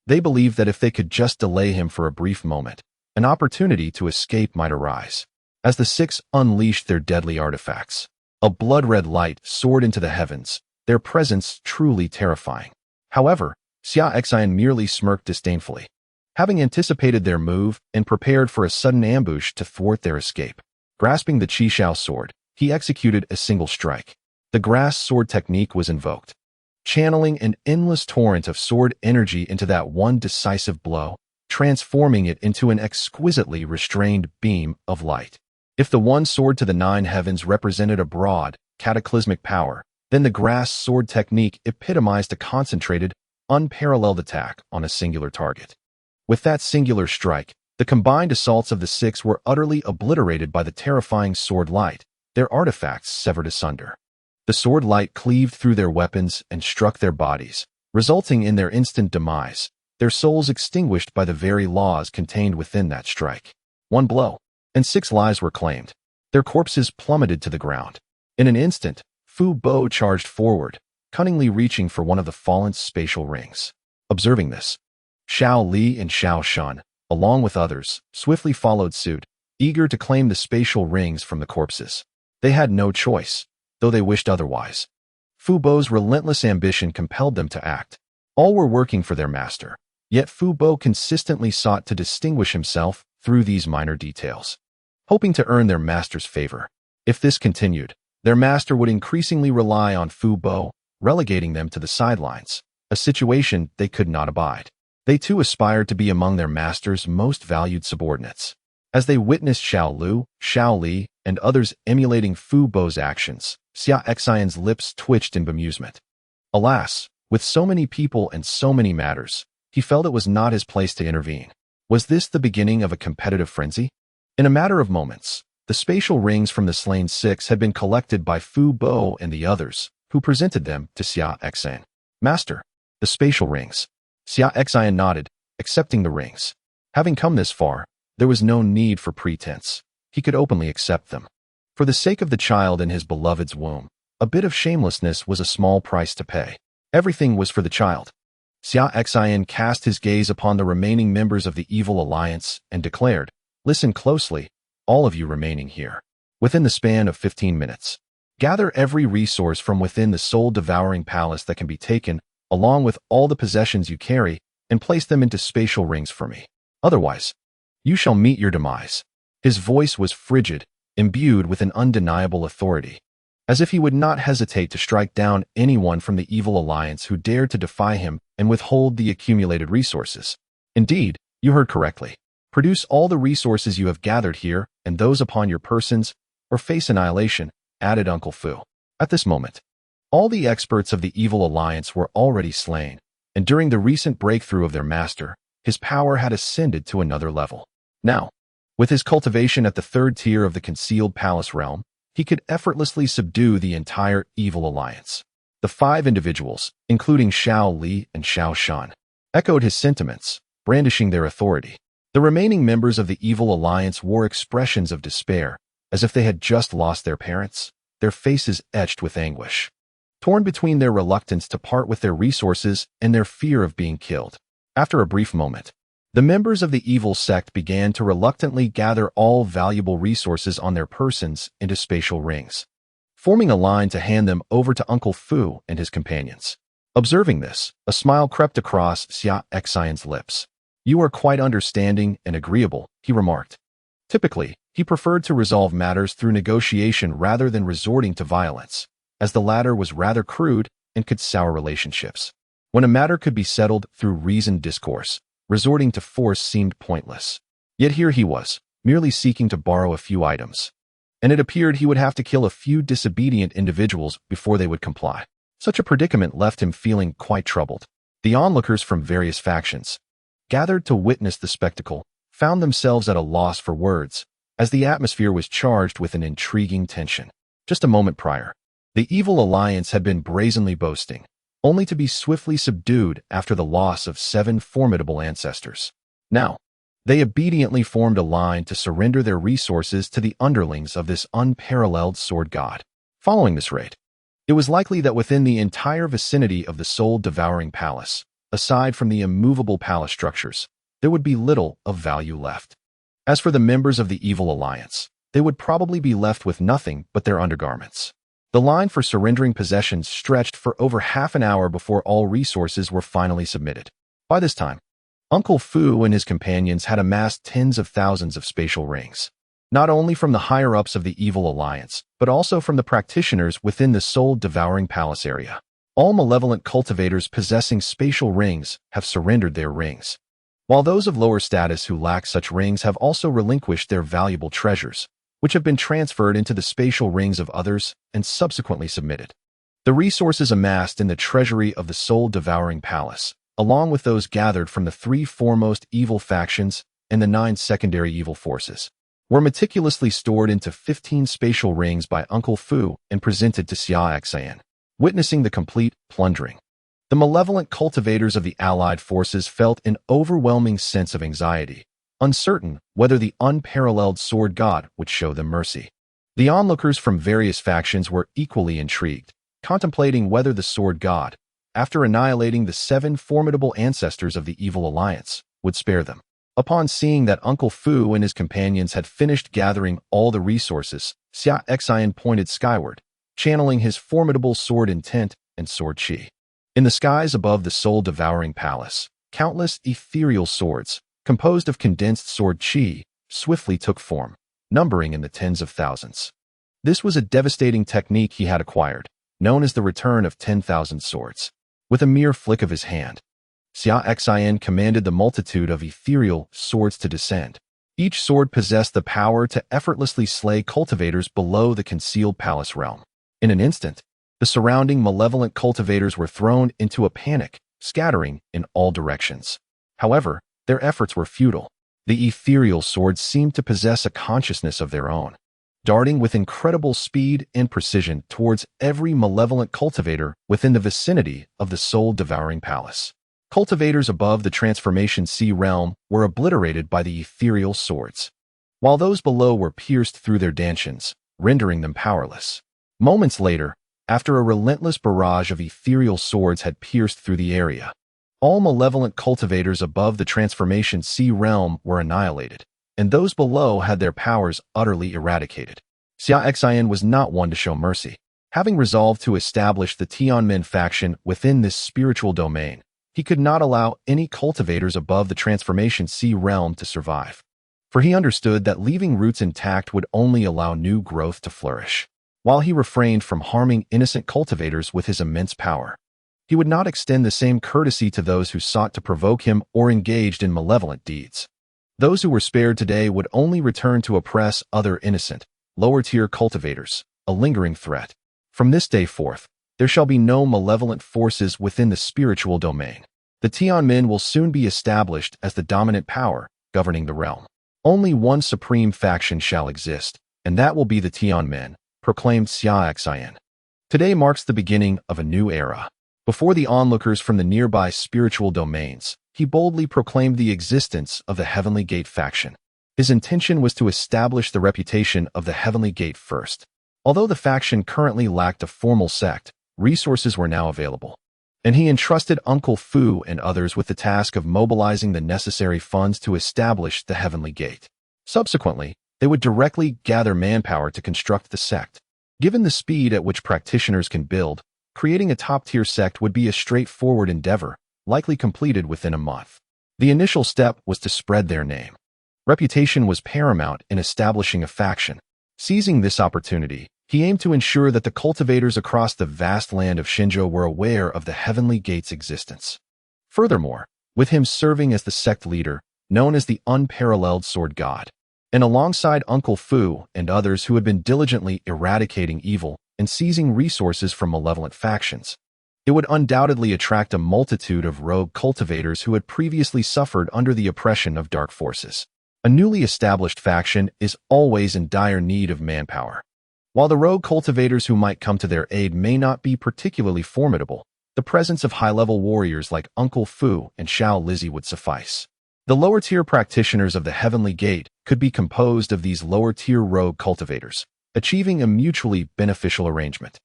they believed that if they could just delay him for a brief moment, an opportunity to escape might arise. As the 6 unleashed their deadly artifacts, a blood-red light soared into the heavens, their presence truly terrifying. However, Xia Xin merely smirked disdainfully, having anticipated their move and prepared for a sudden ambush to thwart their escape. Grasping the Qishao sword, he executed a single strike. The grass sword technique was invoked, channeling an endless torrent of sword energy into that one decisive blow, transforming it into an exquisitely restrained beam of light. If the one sword to the 9 heavens represented a broad, cataclysmic power, then the grass sword technique epitomized a concentrated, unparalleled attack on a singular target. With that singular strike, the combined assaults of the 6 were utterly obliterated by the terrifying sword light, their artifacts severed asunder. The sword light cleaved through their weapons and struck their bodies, resulting in their instant demise, their souls extinguished by the very laws contained within that strike. 1 blow, and 6 lives were claimed. Their corpses plummeted to the ground. In an instant, Fu Bo charged forward, cunningly reaching for one of the fallen's spatial rings. Observing this, Xiao Li and Xiao Shun, along with others, swiftly followed suit, eager to claim the spatial rings from the corpses. They had no choice, though they wished otherwise. Fu Bo's relentless ambition compelled them to act. All were working for their master, yet Fu Bo consistently sought to distinguish himself through these minor details, hoping to earn their master's favor. If this continued, their master would increasingly rely on Fu Bo, relegating them to the sidelines, a situation they could not abide. They too aspired to be among their master's most valued subordinates. As they witnessed Xiao Lu, Xiao Li, and others emulating Fu Bo's actions, Xia Xin's lips twitched in bemusement. Alas, with so many people and so many matters, he felt it was not his place to intervene. Was this the beginning of a competitive frenzy? In a matter of moments, the spatial rings from the slain 6 had been collected by Fu Bo and the others, who presented them to Xia Xin. "Master, the spatial rings." Xia Xin nodded, accepting the rings. Having come this far, there was no need for pretense. He could openly accept them. For the sake of the child in his beloved's womb, a bit of shamelessness was a small price to pay. Everything was for the child. Xia Xin cast his gaze upon the remaining members of the Evil Alliance and declared, "Listen closely, all of you remaining here. Within the span of 15 minutes, gather every resource from within the soul-devouring palace that can be taken, along with all the possessions you carry, and place them into spatial rings for me. Otherwise, you shall meet your demise." His voice was frigid, imbued with an undeniable authority, as if he would not hesitate to strike down anyone from the Evil Alliance who dared to defy him and withhold the accumulated resources. "Indeed, you heard correctly. Produce all the resources you have gathered here and those upon your persons, or face annihilation," added Uncle Fu. At this moment, all the experts of the Evil Alliance were already slain, and during the recent breakthrough of their master, his power had ascended to another level. Now, with his cultivation at the third tier of the concealed palace realm, he could effortlessly subdue the entire Evil Alliance. The 5 individuals, including Xiao Li and Xiao Shan, echoed his sentiments, brandishing their authority. The remaining members of the Evil Alliance wore expressions of despair, as if they had just lost their parents, their faces etched with anguish. Torn between their reluctance to part with their resources and their fear of being killed. After a brief moment, the members of the Evil Sect began to reluctantly gather all valuable resources on their persons into spatial rings, forming a line to hand them over to Uncle Fu and his companions. Observing this, a smile crept across Xia Xin's lips. "You are quite understanding and agreeable," he remarked. Typically, he preferred to resolve matters through negotiation rather than resorting to violence, as the latter was rather crude and could sour relationships. When a matter could be settled through reasoned discourse, resorting to force seemed pointless. Yet here he was, merely seeking to borrow a few items. And it appeared he would have to kill a few disobedient individuals before they would comply. Such a predicament left him feeling quite troubled. The onlookers from various factions, gathered to witness the spectacle, found themselves at a loss for words, as the atmosphere was charged with an intriguing tension. Just a moment prior, the Evil Alliance had been brazenly boasting, only to be swiftly subdued after the loss of 7 formidable ancestors. Now, they obediently formed a line to surrender their resources to the underlings of this unparalleled sword god. Following this raid, it was likely that within the entire vicinity of the soul-devouring palace, aside from the immovable palace structures, there would be little of value left. As for the members of the Evil Alliance, they would probably be left with nothing but their undergarments. The line for surrendering possessions stretched for over half an hour before all resources were finally submitted. By this time, Uncle Fu and his companions had amassed tens of thousands of spatial rings, not only from the higher-ups of the Evil Alliance, but also from the practitioners within the soul-devouring palace area. All malevolent cultivators possessing spatial rings have surrendered their rings, while those of lower status who lack such rings have also relinquished their valuable treasures, which have been transferred into the spatial rings of others and subsequently submitted. The resources amassed in the treasury of the soul-devouring palace, along with those gathered from the 3 foremost evil factions and the 9 secondary evil forces, were meticulously stored into 15 spatial rings by Uncle Fu and presented to Xia Xin. Witnessing the complete plundering, the malevolent cultivators of the allied forces felt an overwhelming sense of anxiety, uncertain whether the unparalleled sword god would show them mercy. The onlookers from various factions were equally intrigued, contemplating whether the sword god, after annihilating the 7 formidable ancestors of the Evil Alliance, would spare them. Upon seeing that Uncle Fu and his companions had finished gathering all the resources, Xia Xin pointed skyward, channeling his formidable sword intent and sword chi. In the skies above the soul-devouring palace, countless ethereal swords, composed of condensed sword chi, swiftly took form, numbering in the tens of thousands. This was a devastating technique he had acquired, known as the return of 10,000 swords. With a mere flick of his hand, Xia Xin commanded the multitude of ethereal swords to descend. Each sword possessed the power to effortlessly slay cultivators below the concealed palace realm. In an instant, the surrounding malevolent cultivators were thrown into a panic, scattering in all directions. However, their efforts were futile. The ethereal swords seemed to possess a consciousness of their own, darting with incredible speed and precision towards every malevolent cultivator within the vicinity of the soul-devouring palace. Cultivators above the Transformation Sea realm were obliterated by the ethereal swords, while those below were pierced through their dantians, rendering them powerless. Moments later, after a relentless barrage of ethereal swords had pierced through the area, all malevolent cultivators above the Transformation Sea realm were annihilated, and those below had their powers utterly eradicated. Xia Xin was not one to show mercy. Having resolved to establish the Tianmen faction within this spiritual domain, he could not allow any cultivators above the Transformation Sea realm to survive, for he understood that leaving roots intact would only allow new growth to flourish. While he refrained from harming innocent cultivators with his immense power, he would not extend the same courtesy to those who sought to provoke him or engaged in malevolent deeds. Those who were spared today would only return to oppress other innocent, lower-tier cultivators, a lingering threat. From this day forth, there shall be no malevolent forces within the spiritual domain. The Tianmin will soon be established as the dominant power governing the realm. Only one supreme faction shall exist, and that will be the Tianmin, proclaimed Xia Xin. Today marks the beginning of a new era. Before the onlookers from the nearby spiritual domains, he boldly proclaimed the existence of the Heavenly Gate faction. His intention was to establish the reputation of the Heavenly Gate first. Although the faction currently lacked a formal sect, resources were now available, and he entrusted Uncle Fu and others with the task of mobilizing the necessary funds to establish the Heavenly Gate. Subsequently, they would directly gather manpower to construct the sect. Given the speed at which practitioners can build, creating a top-tier sect would be a straightforward endeavor, likely completed within a month. The initial step was to spread their name. Reputation was paramount in establishing a faction. Seizing this opportunity, he aimed to ensure that the cultivators across the vast land of Xinzhou were aware of the Heavenly Gate's existence. Furthermore, with him serving as the sect leader, known as the Unparalleled Sword God, and alongside Uncle Fu and others who had been diligently eradicating evil and seizing resources from malevolent factions, it would undoubtedly attract a multitude of rogue cultivators who had previously suffered under the oppression of dark forces. A newly established faction is always in dire need of manpower. While the rogue cultivators who might come to their aid may not be particularly formidable, the presence of high-level warriors like Uncle Fu and Xiao Lizzie would suffice. The lower-tier practitioners of the Heavenly Gate could be composed of these lower-tier rogue cultivators, achieving a mutually beneficial arrangement.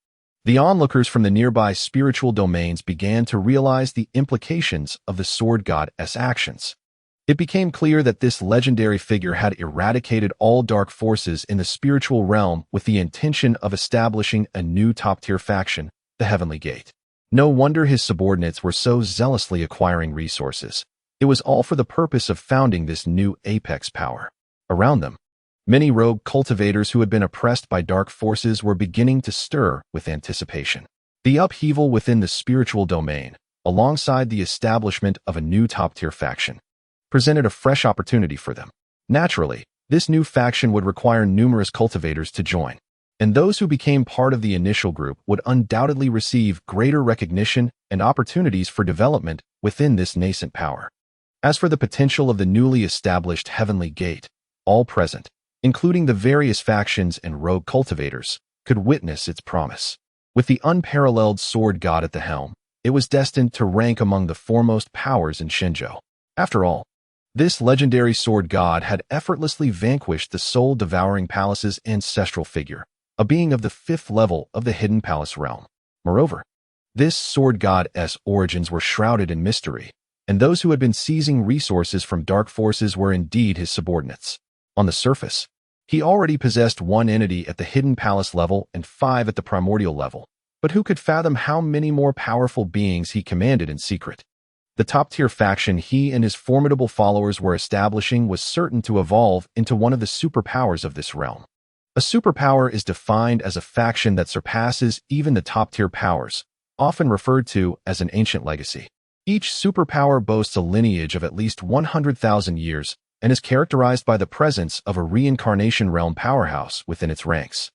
The onlookers from the nearby spiritual domains began to realize the implications of the Sword God's actions. It became clear that this legendary figure had eradicated all dark forces in the spiritual realm with the intention of establishing a new top-tier faction, the Heavenly Gate. No wonder his subordinates were so zealously acquiring resources. It was all for the purpose of founding this new apex power. Around them, many rogue cultivators who had been oppressed by dark forces were beginning to stir with anticipation. The upheaval within the spiritual domain, alongside the establishment of a new top-tier faction, presented a fresh opportunity for them. Naturally, this new faction would require numerous cultivators to join, and those who became part of the initial group would undoubtedly receive greater recognition and opportunities for development within this nascent power. As for the potential of the newly established Heavenly Gate, all present, including the various factions and rogue cultivators, could witness its promise. With the unparalleled Sword God at the helm, it was destined to rank among the foremost powers in Xinzhou. After all, this legendary Sword God had effortlessly vanquished the soul-devouring palace's ancestral figure, a being of the 5th level of the Hidden Palace realm. Moreover, this Sword God's origins were shrouded in mystery, and those who had been seizing resources from dark forces were indeed his subordinates. On the surface, he already possessed 1 entity at the Hidden Palace level and 5 at the Primordial level, but who could fathom how many more powerful beings he commanded in secret? The top-tier faction he and his formidable followers were establishing was certain to evolve into one of the superpowers of this realm. A superpower is defined as a faction that surpasses even the top-tier powers, often referred to as an ancient legacy. Each superpower boasts a lineage of at least 100,000 years and is characterized by the presence of a reincarnation realm powerhouse within its ranks,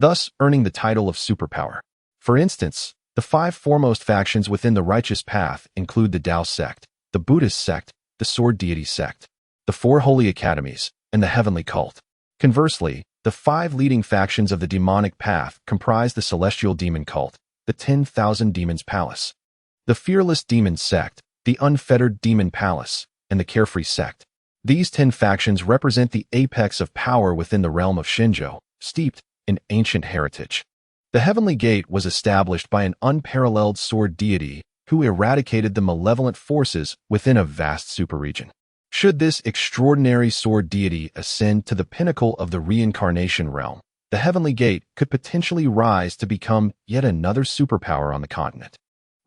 thus earning the title of superpower. For instance, the 5 foremost factions within the righteous path include the Tao sect, the Buddhist sect, the Sword Deity sect, the 4 holy academies, and the Heavenly Cult. Conversely, the 5 leading factions of the demonic path comprise the Celestial Demon Cult, the 10,000 Demons Palace, the Fearless Demon Sect, the Unfettered Demon Palace, and the Carefree Sect. These 10 factions represent the apex of power within the realm of Xinzhou, steeped in ancient heritage. The Heavenly Gate was established by an unparalleled sword deity who eradicated the malevolent forces within a vast superregion. Should this extraordinary sword deity ascend to the pinnacle of the reincarnation realm, the Heavenly Gate could potentially rise to become yet another superpower on the continent,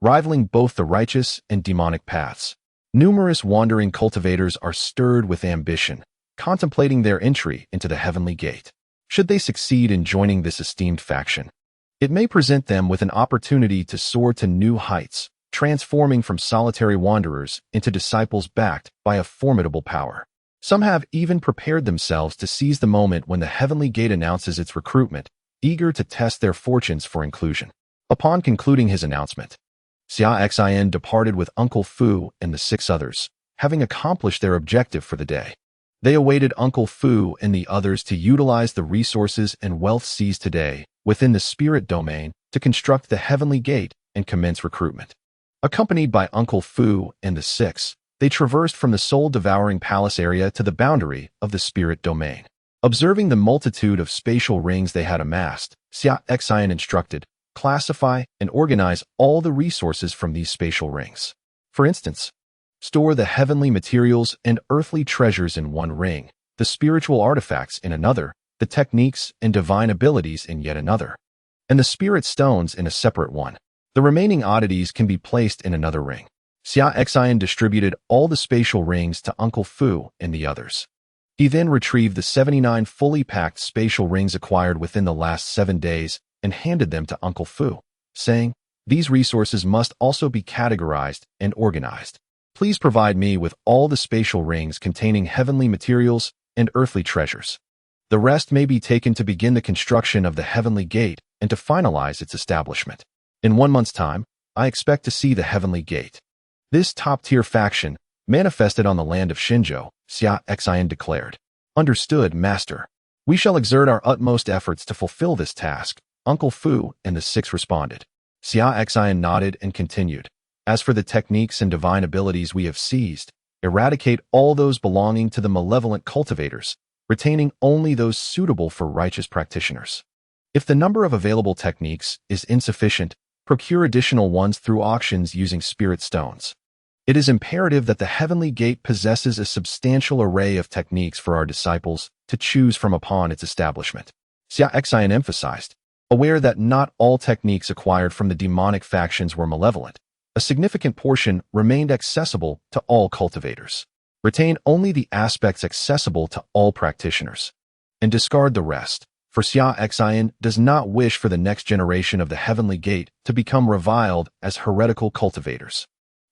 rivaling both the righteous and demonic paths. Numerous wandering cultivators are stirred with ambition, contemplating their entry into the Heavenly Gate. Should they succeed in joining this esteemed faction, it may present them with an opportunity to soar to new heights, transforming from solitary wanderers into disciples backed by a formidable power. Some have even prepared themselves to seize the moment when the Heavenly Gate announces its recruitment, eager to test their fortunes for inclusion. Upon concluding his announcement, Xia Xin departed with Uncle Fu and the 6 others, having accomplished their objective for the day. They awaited Uncle Fu and the others to utilize the resources and wealth seized today within the spirit domain to construct the Heavenly Gate and commence recruitment. Accompanied by Uncle Fu and the 6, they traversed from the soul-devouring palace area to the boundary of the spirit domain. Observing the multitude of spatial rings they had amassed, Xia Xin instructed, classify and organize all the resources from these spatial rings. For instance, store the heavenly materials and earthly treasures in one ring, the spiritual artifacts in another, the techniques and divine abilities in yet another, and the spirit stones in a separate one. The remaining oddities can be placed in another ring. Xia Xin distributed all the spatial rings to Uncle Fu and the others. He then retrieved the 79 fully packed spatial rings acquired within the last 7 days and handed them to Uncle Fu, saying, "These resources must also be categorized and organized. Please provide me with all the spatial rings containing heavenly materials and earthly treasures. The rest may be taken to begin the construction of the Heavenly Gate and to finalize its establishment. In 1 month's time, I expect to see the Heavenly Gate." This top-tier faction manifested on the land of Xinzhou, Xia Xin declared. "Understood, Master. We shall exert our utmost efforts to fulfill this task," Uncle Fu and the 6 responded. Xia Xin nodded and continued. "As for the techniques and divine abilities we have seized, eradicate all those belonging to the malevolent cultivators, retaining only those suitable for righteous practitioners. If the number of available techniques is insufficient, procure additional ones through auctions using spirit stones. It is imperative that the Heavenly Gate possesses a substantial array of techniques for our disciples to choose from upon its establishment," Xia Xin emphasized. Aware that not all techniques acquired from the demonic factions were malevolent, a significant portion remained accessible to all cultivators. Retain only the aspects accessible to all practitioners, and discard the rest, for Xia Xin does not wish for the next generation of the Heavenly Gate to become reviled as heretical cultivators.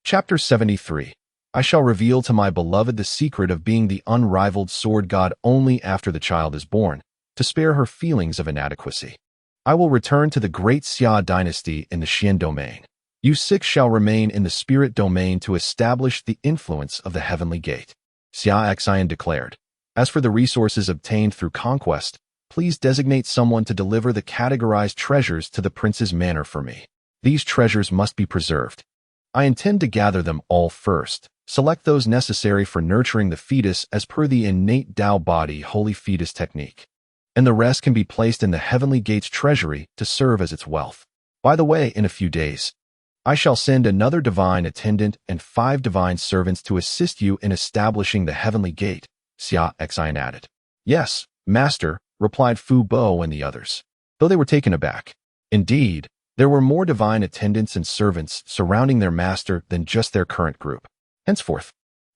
Chapter 73. I shall reveal to my beloved the secret of being the unrivaled sword god only after the child is born, to spare her feelings of inadequacy. I will return to the great Xia dynasty in the Xian domain. You 6 shall remain in the spirit domain to establish the influence of the Heavenly Gate," Xia Xin declared. "As for the resources obtained through conquest, please designate someone to deliver the categorized treasures to the prince's manor for me. These treasures must be preserved. I intend to gather them all first, select those necessary for nurturing the fetus as per the innate Tao body holy fetus technique, and the rest can be placed in the Heavenly Gate's treasury to serve as its wealth. By the way, in a few days, I shall send another divine attendant and 5 divine servants to assist you in establishing the Heavenly Gate," Xia Xin added. "Yes, Master," replied Fu Bo and the others, though they were taken aback. Indeed, there were more divine attendants and servants surrounding their master than just their current group. Henceforth,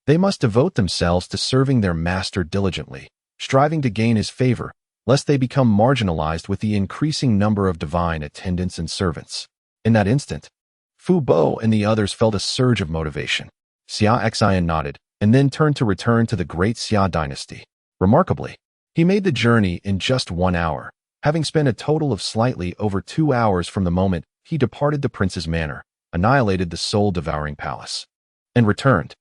they must devote themselves to serving their master diligently, striving to gain his favor, lest they become marginalized with the increasing number of divine attendants and servants. In that instant, Fu Bo and the others felt a surge of motivation. Xia Xin nodded, and then turned to return to the great Xia dynasty. Remarkably, he made the journey in just 1 hour, having spent a total of slightly over 2 hours from the moment he departed the prince's manor, annihilated the soul-devouring palace, and returned.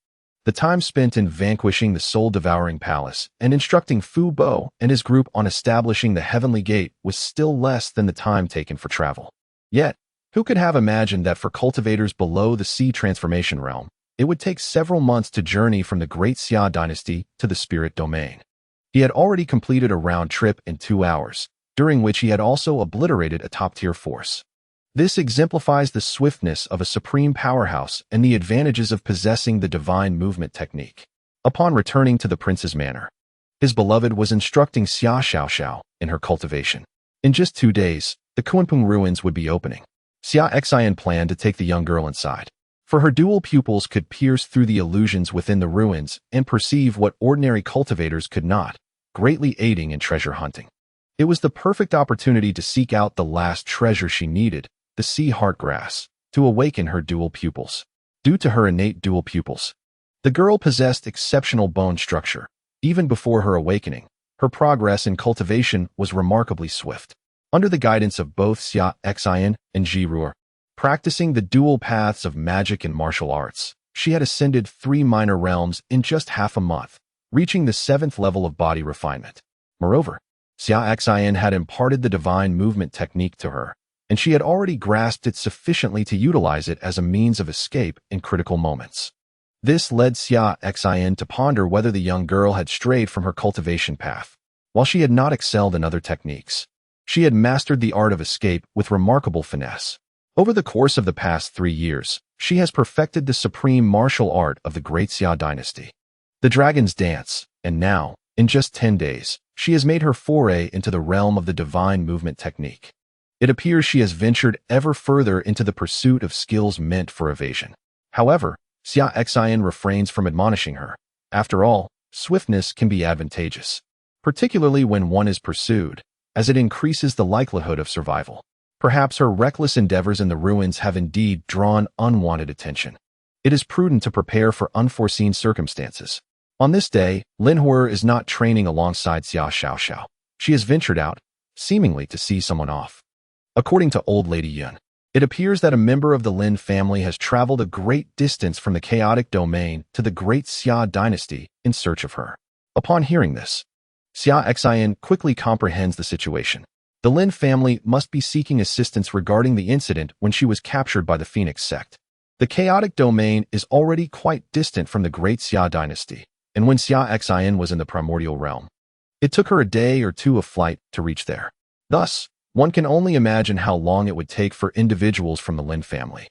The time spent in vanquishing the soul-devouring palace and instructing Fu Bo and his group on establishing the Heavenly Gate was still less than the time taken for travel. Yet, who could have imagined that for cultivators below the sea transformation realm, it would take several months to journey from the great Xia dynasty to the spirit domain? He had already completed a round trip in 2 hours, during which he had also obliterated a top-tier force. This exemplifies the swiftness of a supreme powerhouse and the advantages of possessing the divine movement technique. Upon returning to the prince's manor, his beloved was instructing Xia Xiaoxiao in her cultivation. In just 2 days, the Kunpeng ruins would be opening. Xia Xin planned to take the young girl inside, for her dual pupils could pierce through the illusions within the ruins and perceive what ordinary cultivators could not, greatly aiding in treasure hunting. It was the perfect opportunity to seek out the last treasure she needed, the sea heartgrass, to awaken her dual pupils. Due to her innate dual pupils, the girl possessed exceptional bone structure. Even before her awakening, her progress in cultivation was remarkably swift. under the guidance of both Xia Xin and Ji Ruo. Practicing the dual paths of magic and martial arts, she had ascended 3 minor realms in just half a month, reaching the 7th level of body refinement. Moreover, Xia Xin had imparted the divine movement technique to her, and she had already grasped it sufficiently to utilize it as a means of escape in critical moments. This led Xia Xin to ponder whether the young girl had strayed from her cultivation path. While she had not excelled in other techniques, she had mastered the art of escape with remarkable finesse. Over the course of the past 3 years, she has perfected the supreme martial art of the Great Xia dynasty, the Dragon's Dance, and now, in just 10 days, she has made her foray into the realm of the divine movement technique. It appears she has ventured ever further into the pursuit of skills meant for evasion. However, Xia Xin refrains from admonishing her. After all, swiftness can be advantageous, particularly when one is pursued, as it increases the likelihood of survival. Perhaps her reckless endeavors in the ruins have indeed drawn unwanted attention. It is prudent to prepare for unforeseen circumstances. On this day, Lin Huo is not training alongside Xia Xiaoxiao. She has ventured out, seemingly to see someone off. According to Old Lady Yun, it appears that a member of the Lin family has traveled a great distance from the chaotic domain to the Great Xia dynasty in search of her. Upon hearing this, Xia Xin quickly comprehends the situation. The Lin family must be seeking assistance regarding the incident when she was captured by the Phoenix Sect. The chaotic domain is already quite distant from the Great Xia dynasty, and when Xia Xin was in the primordial realm, it took her a day or two of flight to reach there. Thus, one can only imagine how long it would take for individuals from the Lin family,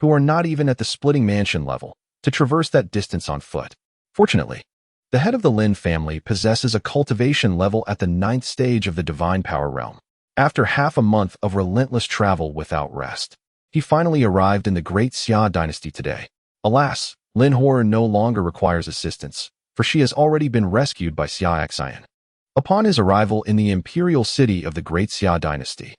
who are not even at the splitting mansion level, to traverse that distance on foot. Fortunately, the head of the Lin family possesses a cultivation level at the 9th stage of the divine power realm. After half a month of relentless travel without rest, he finally arrived in the Great Xia dynasty today. Alas, Lin Huo no longer requires assistance, for she has already been rescued by Xia Xin. Upon his arrival in the imperial city of the Great Xia dynasty,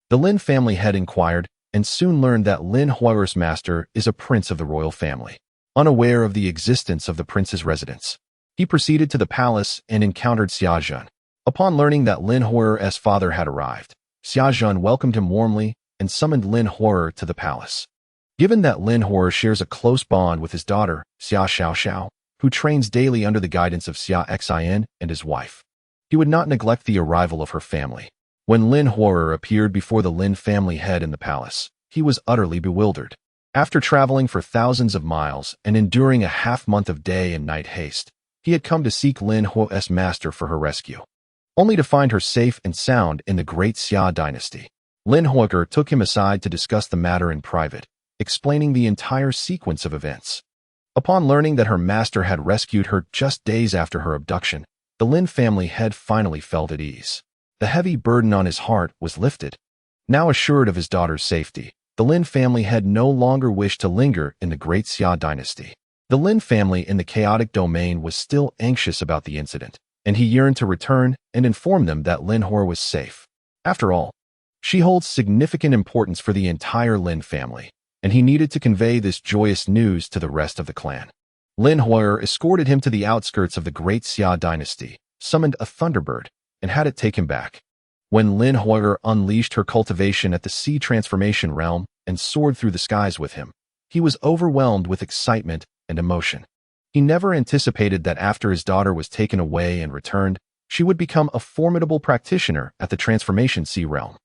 the Lin family head inquired and soon learned that Lin Huo's master is a prince of the royal family. Unaware of the existence of the prince's residence, he proceeded to the palace and encountered Xia Xin. Upon learning that Lin Huo's father had arrived, Xia Xin welcomed him warmly and summoned Lin Huo to the palace. Given that Lin Huo shares a close bond with his daughter, Xia Xiaoxiao, who trains daily under the guidance of Xia Xin and his wife, he would not neglect the arrival of her family. When Lin Huo appeared before the Lin family head in the palace, he was utterly bewildered. After traveling for thousands of miles and enduring a half-month of day and night haste, he had come to seek Lin Huo's master for her rescue, only to find her safe and sound in the Great Xia dynasty. Lin Huo took him aside to discuss the matter in private, explaining the entire sequence of events. Upon learning that her master had rescued her just days after her abduction, the Lin family head finally felt at ease. The heavy burden on his heart was lifted. Now assured of his daughter's safety, the Lin family head no longer wished to linger in the Great Xia dynasty. The Lin family in the chaotic domain was still anxious about the incident, and he yearned to return and inform them that Lin Huo was safe. After all, she holds significant importance for the entire Lin family, and he needed to convey this joyous news to the rest of the clan. Lin Huo escorted him to the outskirts of the Great Xia dynasty, summoned a thunderbird, and had it take him back. When Lin Huo unleashed her cultivation at the sea transformation realm and soared through the skies with him, he was overwhelmed with excitement and emotion. He never anticipated that after his daughter was taken away and returned, she would become a formidable practitioner at the transformation sea realm.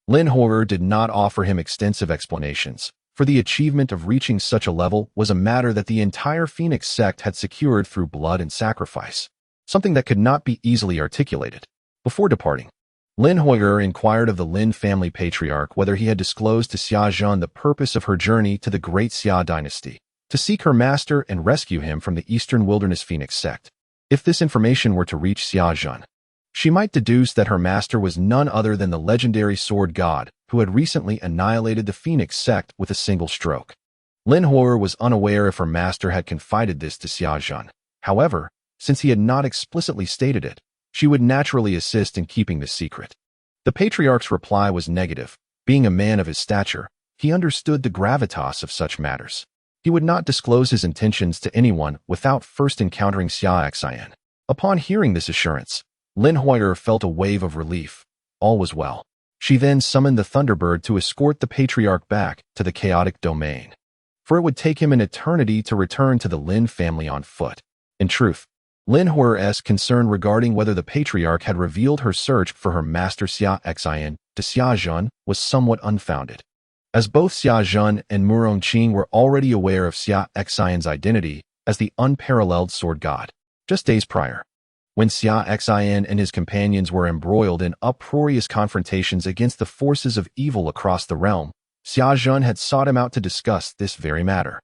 Lin Huo did not offer him extensive explanations, for the achievement of reaching such a level was a matter that the entire Phoenix Sect had secured through blood and sacrifice, something that could not be easily articulated. Before departing, Lin Huo inquired of the Lin family patriarch whether he had disclosed to Xia Xin the purpose of her journey to the Great Xia dynasty, to seek her master and rescue him from the Eastern Wilderness Phoenix Sect. If this information were to reach Xia Xin, she might deduce that her master was none other than the legendary sword god who had recently annihilated the Phoenix Sect with a single stroke. Lin Huo was unaware if her master had confided this to Xia Xin. However, since he had not explicitly stated it, she would naturally assist in keeping the secret. The patriarch's reply was negative. Being a man of his stature, he understood the gravitas of such matters. He would not disclose his intentions to anyone without first encountering Xia Xin. Upon hearing this assurance, Lin Huo felt a wave of relief. All was well. She then summoned the Thunderbird to escort the Patriarch back to the chaotic domain, for it would take him an eternity to return to the Lin family on foot. In truth, Lin Huer's concern regarding whether the Patriarch had revealed her search for her master Xia Xin to Xia Xin was somewhat unfounded, as both Xia Xin and Murong Qing were already aware of Xia Xin's identity as the unparalleled sword god. Just days prior, when Xia Xin and his companions were embroiled in uproarious confrontations against the forces of evil across the realm, Xia Xin had sought him out to discuss this very matter,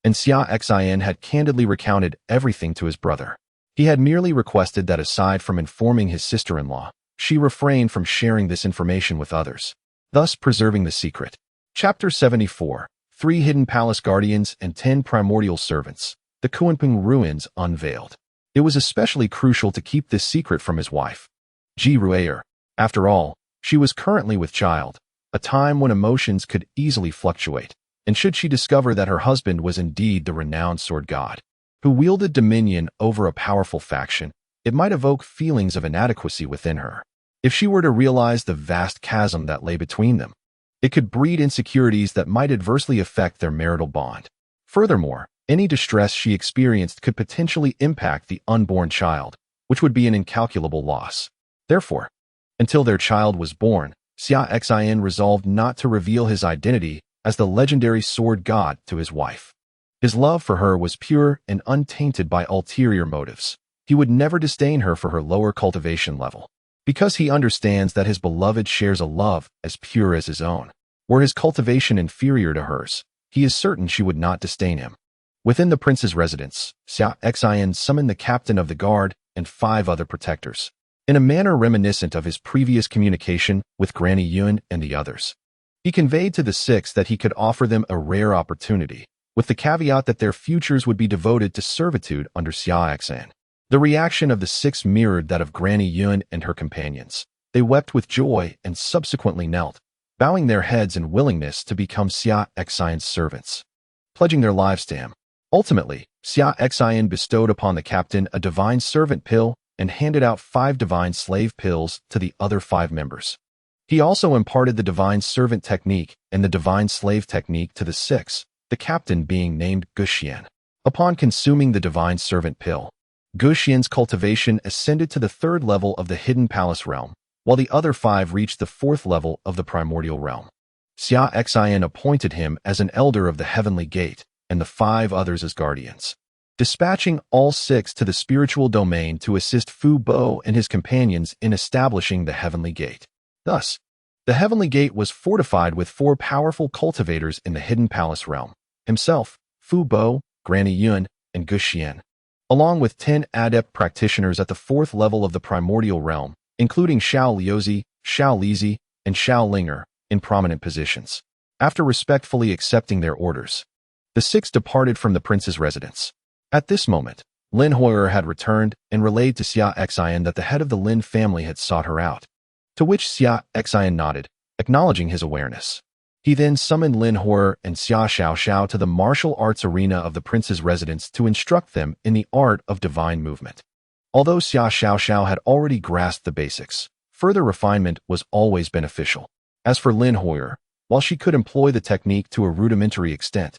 and Xia Xin had candidly recounted everything to his brother. He had merely requested that aside from informing his sister-in-law, she refrain from sharing this information with others, thus preserving the secret. Chapter 74, 3 Hidden Palace Guardians and 10 Primordial Servants, the Kunpeng Ruins Unveiled. It was especially crucial to keep this secret from his wife, Ji Ruer. After all, she was currently with child, a time when emotions could easily fluctuate, and should she discover that her husband was indeed the renowned sword god, who wielded dominion over a powerful faction, it might evoke feelings of inadequacy within her. If she were to realize the vast chasm that lay between them, it could breed insecurities that might adversely affect their marital bond. Furthermore, any distress she experienced could potentially impact the unborn child, which would be an incalculable loss. Therefore, until their child was born, Xia Xin resolved not to reveal his identity as the legendary sword god to his wife. His love for her was pure and untainted by ulterior motives. He would never disdain her for her lower cultivation level, because he understands that his beloved shares a love as pure as his own. Were his cultivation inferior to hers, he is certain she would not disdain him. Within the prince's residence, Xia Xin summoned the captain of the guard and 5 other protectors, in a manner reminiscent of his previous communication with Granny Yun and the others. He conveyed to the 6 that he could offer them a rare opportunity, with the caveat that their futures would be devoted to servitude under Xia Xin. The reaction of the 6 mirrored that of Granny Yun and her companions. They wept with joy and subsequently knelt, bowing their heads in willingness to become Xia Xin's servants, pledging their lives to him. Ultimately, Xia Xin bestowed upon the captain a divine servant pill and handed out 5 divine slave pills to the other 5 members. He also imparted the divine servant technique and the divine slave technique to the 6, the captain being named Xia. Upon consuming the divine servant pill, Xia's cultivation ascended to the 3rd level of the Hidden Palace realm, while the other 5 reached the 4th level of the Primordial realm. Xia Xin appointed him as an elder of the Heavenly Gate, and the 5 others as guardians, dispatching all 6 to the spiritual domain to assist Fu Bo and his companions in establishing the Heavenly Gate. Thus, the Heavenly Gate was fortified with 4 powerful cultivators in the Hidden Palace realm: himself, Fu Bo, Granny Yun, and Xia, along with 10 adept practitioners at the 4th level of the Primordial realm, including Xiao Liuzi, Xiao Lizi, and Xiao Linger, in prominent positions. After respectfully accepting their orders, the 6 departed from the prince's residence. At this moment, Lin Huer had returned and relayed to Xia Xin that the head of the Lin family had sought her out, to which Xia Xin nodded, acknowledging his awareness. He then summoned Lin Huer and Xia Xiaoxiao to the martial arts arena of the prince's residence to instruct them in the art of divine movement. Although Xia Xiaoxiao had already grasped the basics, further refinement was always beneficial. As for Lin Huer, while she could employ the technique to a rudimentary extent,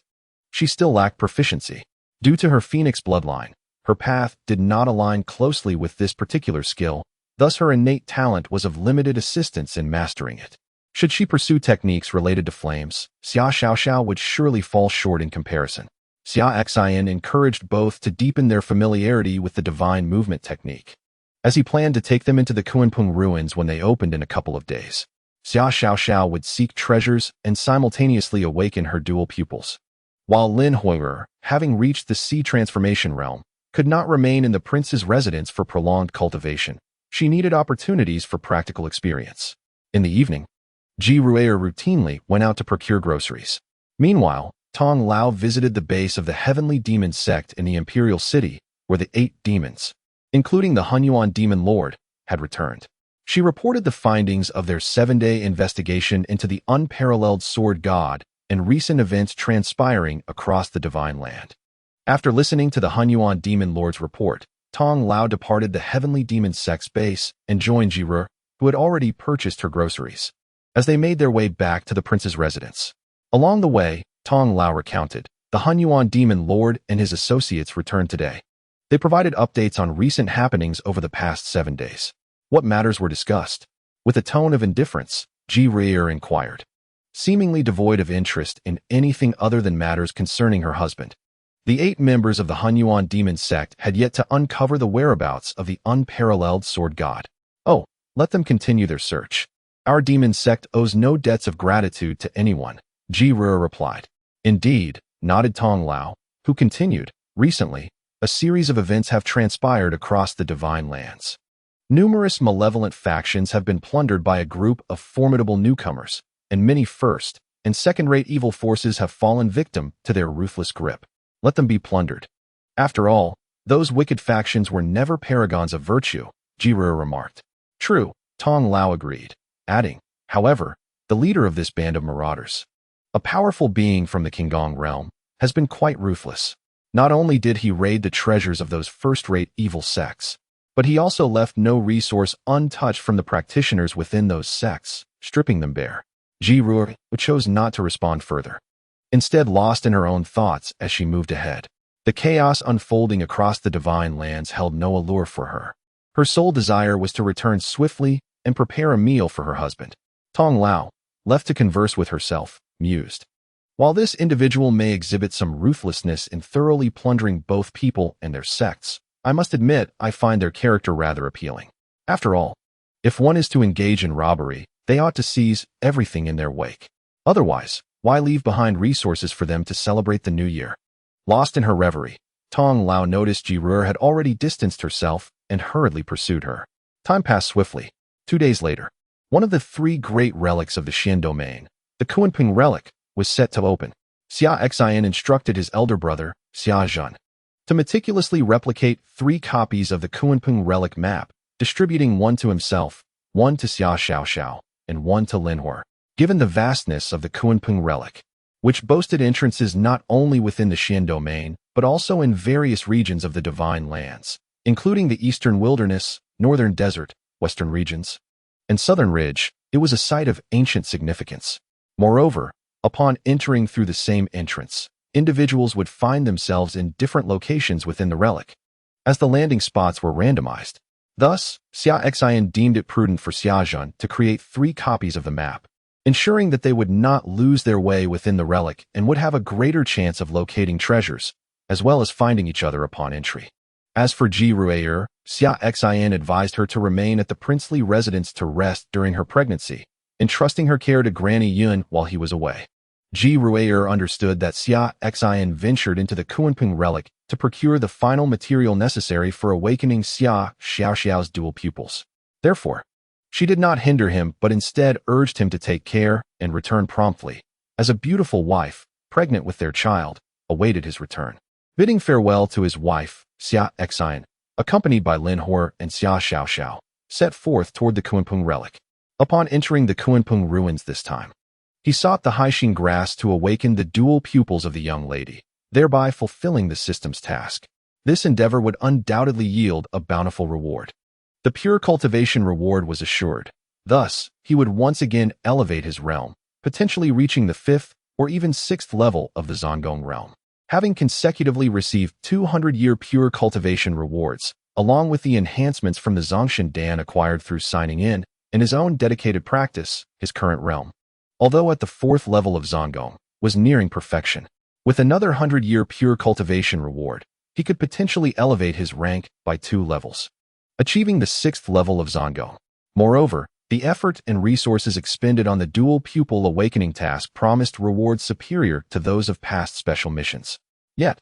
she still lacked proficiency. Due to her Phoenix bloodline, her path did not align closely with this particular skill, thus her innate talent was of limited assistance in mastering it. Should she pursue techniques related to flames, Xia Xiaoxiao would surely fall short in comparison. Xia Xin encouraged both to deepen their familiarity with the divine movement technique, as he planned to take them into the Kunpeng ruins when they opened in a couple of days. Xia Xiaoxiao would seek treasures and simultaneously awaken her dual pupils, while Lin Huer, having reached the sea transformation realm, could not remain in the prince's residence for prolonged cultivation. She needed opportunities for practical experience. In the evening, Ji Ruer routinely went out to procure groceries. Meanwhile, Tong Lao visited the base of the Heavenly Demon Sect in the Imperial City, where the 8 demons, including the Hunyuan Demon Lord, had returned. She reported the findings of their 7-day investigation into the unparalleled sword god and recent events transpiring across the Divine Land. After listening to the Hunyuan Demon Lord's report, Tong Lao departed the Heavenly Demon Sect's base and joined Ji Ruer, who had already purchased her groceries. as they made their way back to the prince's residence. Along the way, Tong Lao recounted, the Hunyuan Demon Lord and his associates returned today. They provided updates on recent happenings over the past 7 days. What matters were discussed? With a tone of indifference, Ji Ruier inquired, seemingly devoid of interest in anything other than matters concerning her husband. The 8 members of the Hunyuan Demon Sect had yet to uncover the whereabouts of the unparalleled sword god. Oh, let them continue their search. Our demon sect owes no debts of gratitude to anyone, Ji Ruier replied. Indeed, nodded Tong Lao, who continued, recently, a series of events have transpired across the divine lands. Numerous malevolent factions have been plundered by a group of formidable newcomers, and many first- and second-rate evil forces have fallen victim to their ruthless grip. Let them be plundered. After all, those wicked factions were never paragons of virtue, Ji Ruier remarked. True, Tong Lao agreed, adding, however, the leader of this band of marauders, a powerful being from the Qinggong realm, has been quite ruthless. Not only did he raid the treasures of those first-rate evil sects, but he also left no resource untouched from the practitioners within those sects, stripping them bare. Ji Ruier chose not to respond further, instead lost in her own thoughts as she moved ahead. The chaos unfolding across the divine lands held no allure for her. Her sole desire was to return swiftly and prepare a meal for her husband. Tong Lao, left to converse with herself, mused. While this individual may exhibit some ruthlessness in thoroughly plundering both people and their sects, I must admit I find their character rather appealing. After all, if one is to engage in robbery, they ought to seize everything in their wake. Otherwise, why leave behind resources for them to celebrate the new year? Lost in her reverie, Tong Lao noticed Ji Ruier had already distanced herself and hurriedly pursued her. Time passed swiftly. 2 days later, one of the 3 great relics of the Xian domain, the Kunping relic, was set to open. Xia Xin instructed his elder brother, Xia Xin, to meticulously replicate 3 copies of the Kunping relic map, distributing one to himself, one to Xia Xiaoxiao, and one to Lin Hua. Given the vastness of the Kunping relic, which boasted entrances not only within the Xian domain, but also in various regions of the divine lands, including the eastern wilderness, northern desert, western regions, and southern ridge, it was a site of ancient significance. Moreover, upon entering through the same entrance, individuals would find themselves in different locations within the relic, as the landing spots were randomized. Thus, Xia Xin deemed it prudent for Xia Xin to create 3 copies of the map, ensuring that they would not lose their way within the relic and would have a greater chance of locating treasures, as well as finding each other upon entry. As for Ji Ruier, Xia Xin advised her to remain at the princely residence to rest during her pregnancy, entrusting her care to Granny Yun while he was away. Ji Ruier understood that Xia Xin ventured into the Kunping relic to procure the final material necessary for awakening Xia Xiaoxiao's dual pupils. Therefore, she did not hinder him but instead urged him to take care and return promptly, as a beautiful wife, pregnant with their child, awaited his return. Bidding farewell to his wife, Xia Xin, accompanied by Lin Hua and Xia Xiaoxiao, set forth toward the Kunping relic. Upon entering the Kunping ruins this time, he sought the Haixin grass to awaken the dual pupils of the young lady, thereby fulfilling the system's task. This endeavor would undoubtedly yield a bountiful reward. The pure cultivation reward was assured. Thus, he would once again elevate his realm, potentially reaching the 5th or even 6th level of the Zongong realm. Having consecutively received 200-year pure cultivation rewards, along with the enhancements from the Zongshan Dan acquired through signing in, and his own dedicated practice, his current realm, although at the 4th level of Zongong, was nearing perfection. With another 100-year pure cultivation reward, he could potentially elevate his rank by 2 levels, achieving the 6th level of Zongong. Moreover, the effort and resources expended on the dual pupil awakening task promised rewards superior to those of past special missions. Yet,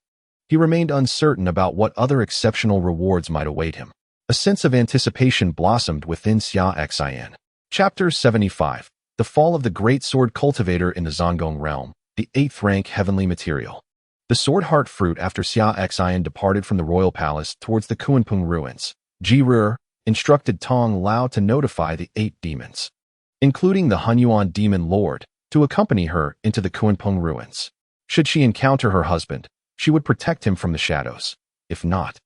he remained uncertain about what other exceptional rewards might await him. A sense of anticipation blossomed within Xia Xin. Chapter 75. The Fall of the Great Sword Cultivator in the Zongong Realm, the 8th rank heavenly material. The sword heart fruit after Xia Xin departed from the royal palace towards the Kunping ruins. Ji Ruier instructed Tong Lao to notify the 8 demons, including the Hunyuan Demon Lord, to accompany her into the Kunping ruins. Should she encounter her husband, she would protect him from the shadows. If not,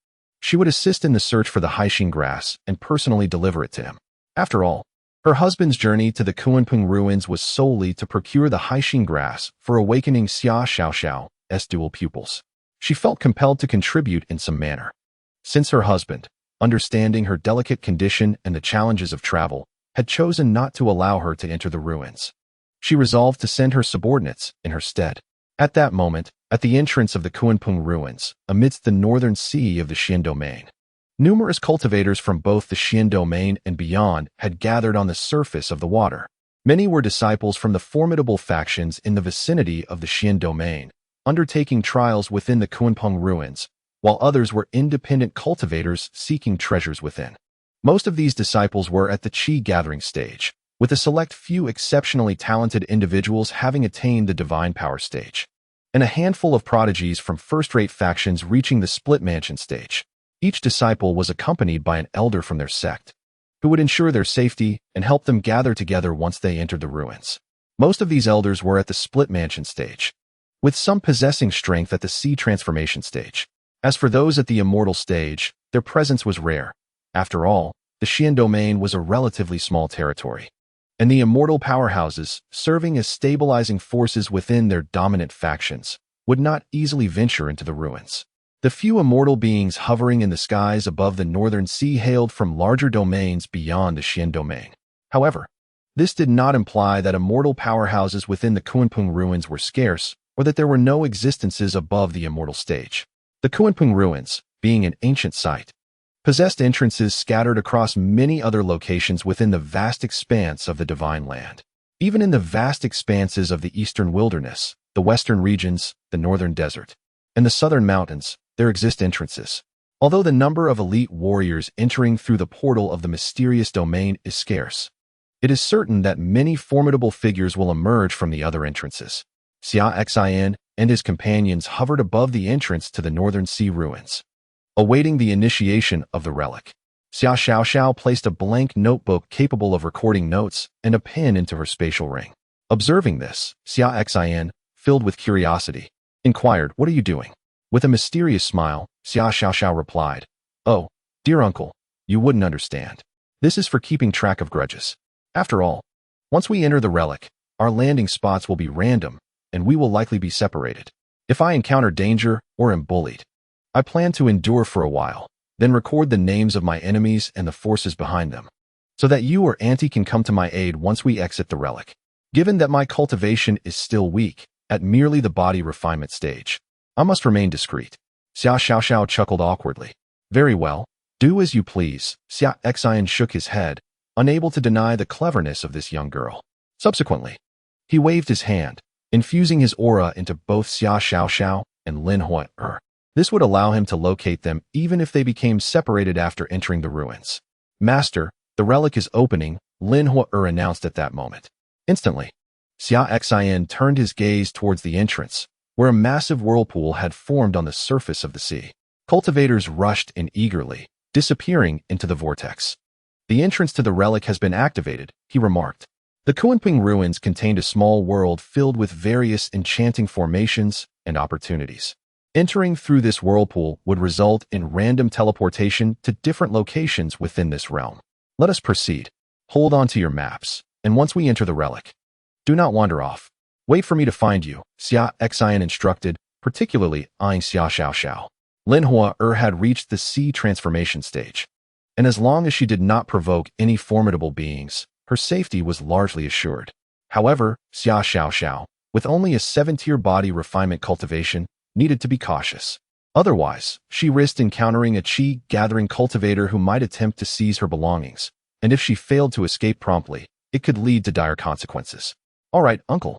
she would assist in the search for the Haixin grass and personally deliver it to him. After all, Her husband's journey to the Kunpeng ruins was solely to procure the Haixin grass for awakening Xia Xiaoxiao's dual pupils. She felt compelled to contribute in some manner. Since her husband, understanding her delicate condition and the challenges of travel, had chosen not to allow her to enter the ruins, she resolved to send her subordinates in her stead. At that moment, at the entrance of the Kunpeng ruins, amidst the northern sea of the Xian domain, numerous cultivators from both the Xian domain and beyond had gathered on the surface of the water. Many were disciples from the formidable factions in the vicinity of the Xian domain, undertaking trials within the Kunpeng ruins, while others were independent cultivators seeking treasures within. Most of these disciples were at the Qi gathering stage, with a select few exceptionally talented individuals having attained the divine power stage, and a handful of prodigies from first-rate factions reaching the split mansion stage. Each disciple was accompanied by an elder from their sect, who would ensure their safety and help them gather together once they entered the ruins. Most of these elders were at the split mansion stage, with some possessing strength at the sea transformation stage. As for those at the immortal stage, their presence was rare. After all, the Xian domain was a relatively small territory, and the immortal powerhouses, serving as stabilizing forces within their dominant factions, would not easily venture into the ruins. The few immortal beings hovering in the skies above the northern sea hailed from larger domains beyond the Xian domain. However, this did not imply that immortal powerhouses within the Kunpeng ruins were scarce, or that there were no existences above the immortal stage. The Kunpeng ruins, being an ancient site, possessed entrances scattered across many other locations within the vast expanse of the Divine Land. Even in the vast expanses of the eastern wilderness, the western regions, the northern desert, and the southern mountains, there exist entrances. Although the number of elite warriors entering through the portal of the mysterious domain is scarce, it is certain that many formidable figures will emerge from the other entrances. Xia Xin and his companions hovered above the entrance to the northern sea ruins, awaiting the initiation of the relic. Xia Xiaoxiao placed a blank notebook capable of recording notes and a pen into her spatial ring. Observing this, Xia Xin, filled with curiosity, inquired, "What are you doing?" With a mysterious smile, Xia Xiaoxiao replied, "Oh, dear uncle, you wouldn't understand. This is for keeping track of grudges. After all, once we enter the relic, our landing spots will be random, and we will likely be separated. If I encounter danger or am bullied, I plan to endure for a while, then record the names of my enemies and the forces behind them, so that you or Auntie can come to my aid once we exit the relic. Given that my cultivation is still weak, at merely the body refinement stage, I must remain discreet." Xia Xiaoxiao chuckled awkwardly. "Very well, do as you please." Xia Xin shook his head, unable to deny the cleverness of this young girl. Subsequently, he waved his hand, infusing his aura into both Xia Xiaoxiao and Lin Hua. This would allow him to locate them even if they became separated after entering the ruins. "Master, the relic is opening," Lin Hua announced at that moment. Instantly, Xia Xin turned his gaze towards the entrance, where a massive whirlpool had formed on the surface of the sea. Cultivators rushed in eagerly, disappearing into the vortex. "The entrance to the relic has been activated," he remarked. The Kunpeng ruins contained a small world filled with various enchanting formations and opportunities. Entering through this whirlpool would result in random teleportation to different locations within this realm. "Let us proceed. Hold on to your maps, and once we enter the relic, do not wander off. Wait for me to find you," Xia Xin instructed, particularly eyeing Xia Xiaoxiao. Lin Hua had reached the sea transformation stage, and as long as she did not provoke any formidable beings, her safety was largely assured. However, Xia Xiaoxiao, with only a 7-tier body refinement cultivation, needed to be cautious. Otherwise, she risked encountering a Qi gathering cultivator who might attempt to seize her belongings, and if she failed to escape promptly, it could lead to dire consequences. "All right, uncle.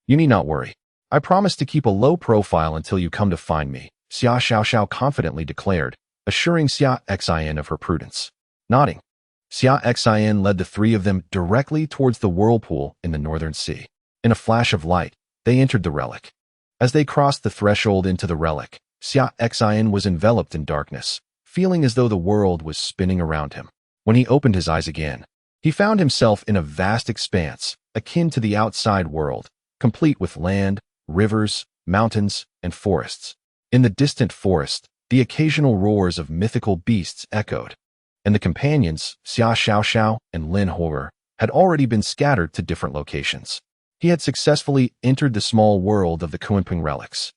You need not worry. I promise to keep a low profile until you come to find me," Xia Xiaoxiao confidently declared, assuring Xia Xin of her prudence. Nodding, Xia Xin led the three of them directly towards the whirlpool in the northern sea. In a flash of light, they entered the relic. As they crossed the threshold into the relic, Xia Xin was enveloped in darkness, feeling as though the world was spinning around him. When he opened his eyes again, he found himself in a vast expanse, akin to the outside world, complete with land, rivers, mountains, and forests. In the distant forest, the occasional roars of mythical beasts echoed, and the companions, Xia Xiaoxiao and Lin Hua, had already been scattered to different locations. He had successfully entered the small world of the Kunpeng relics.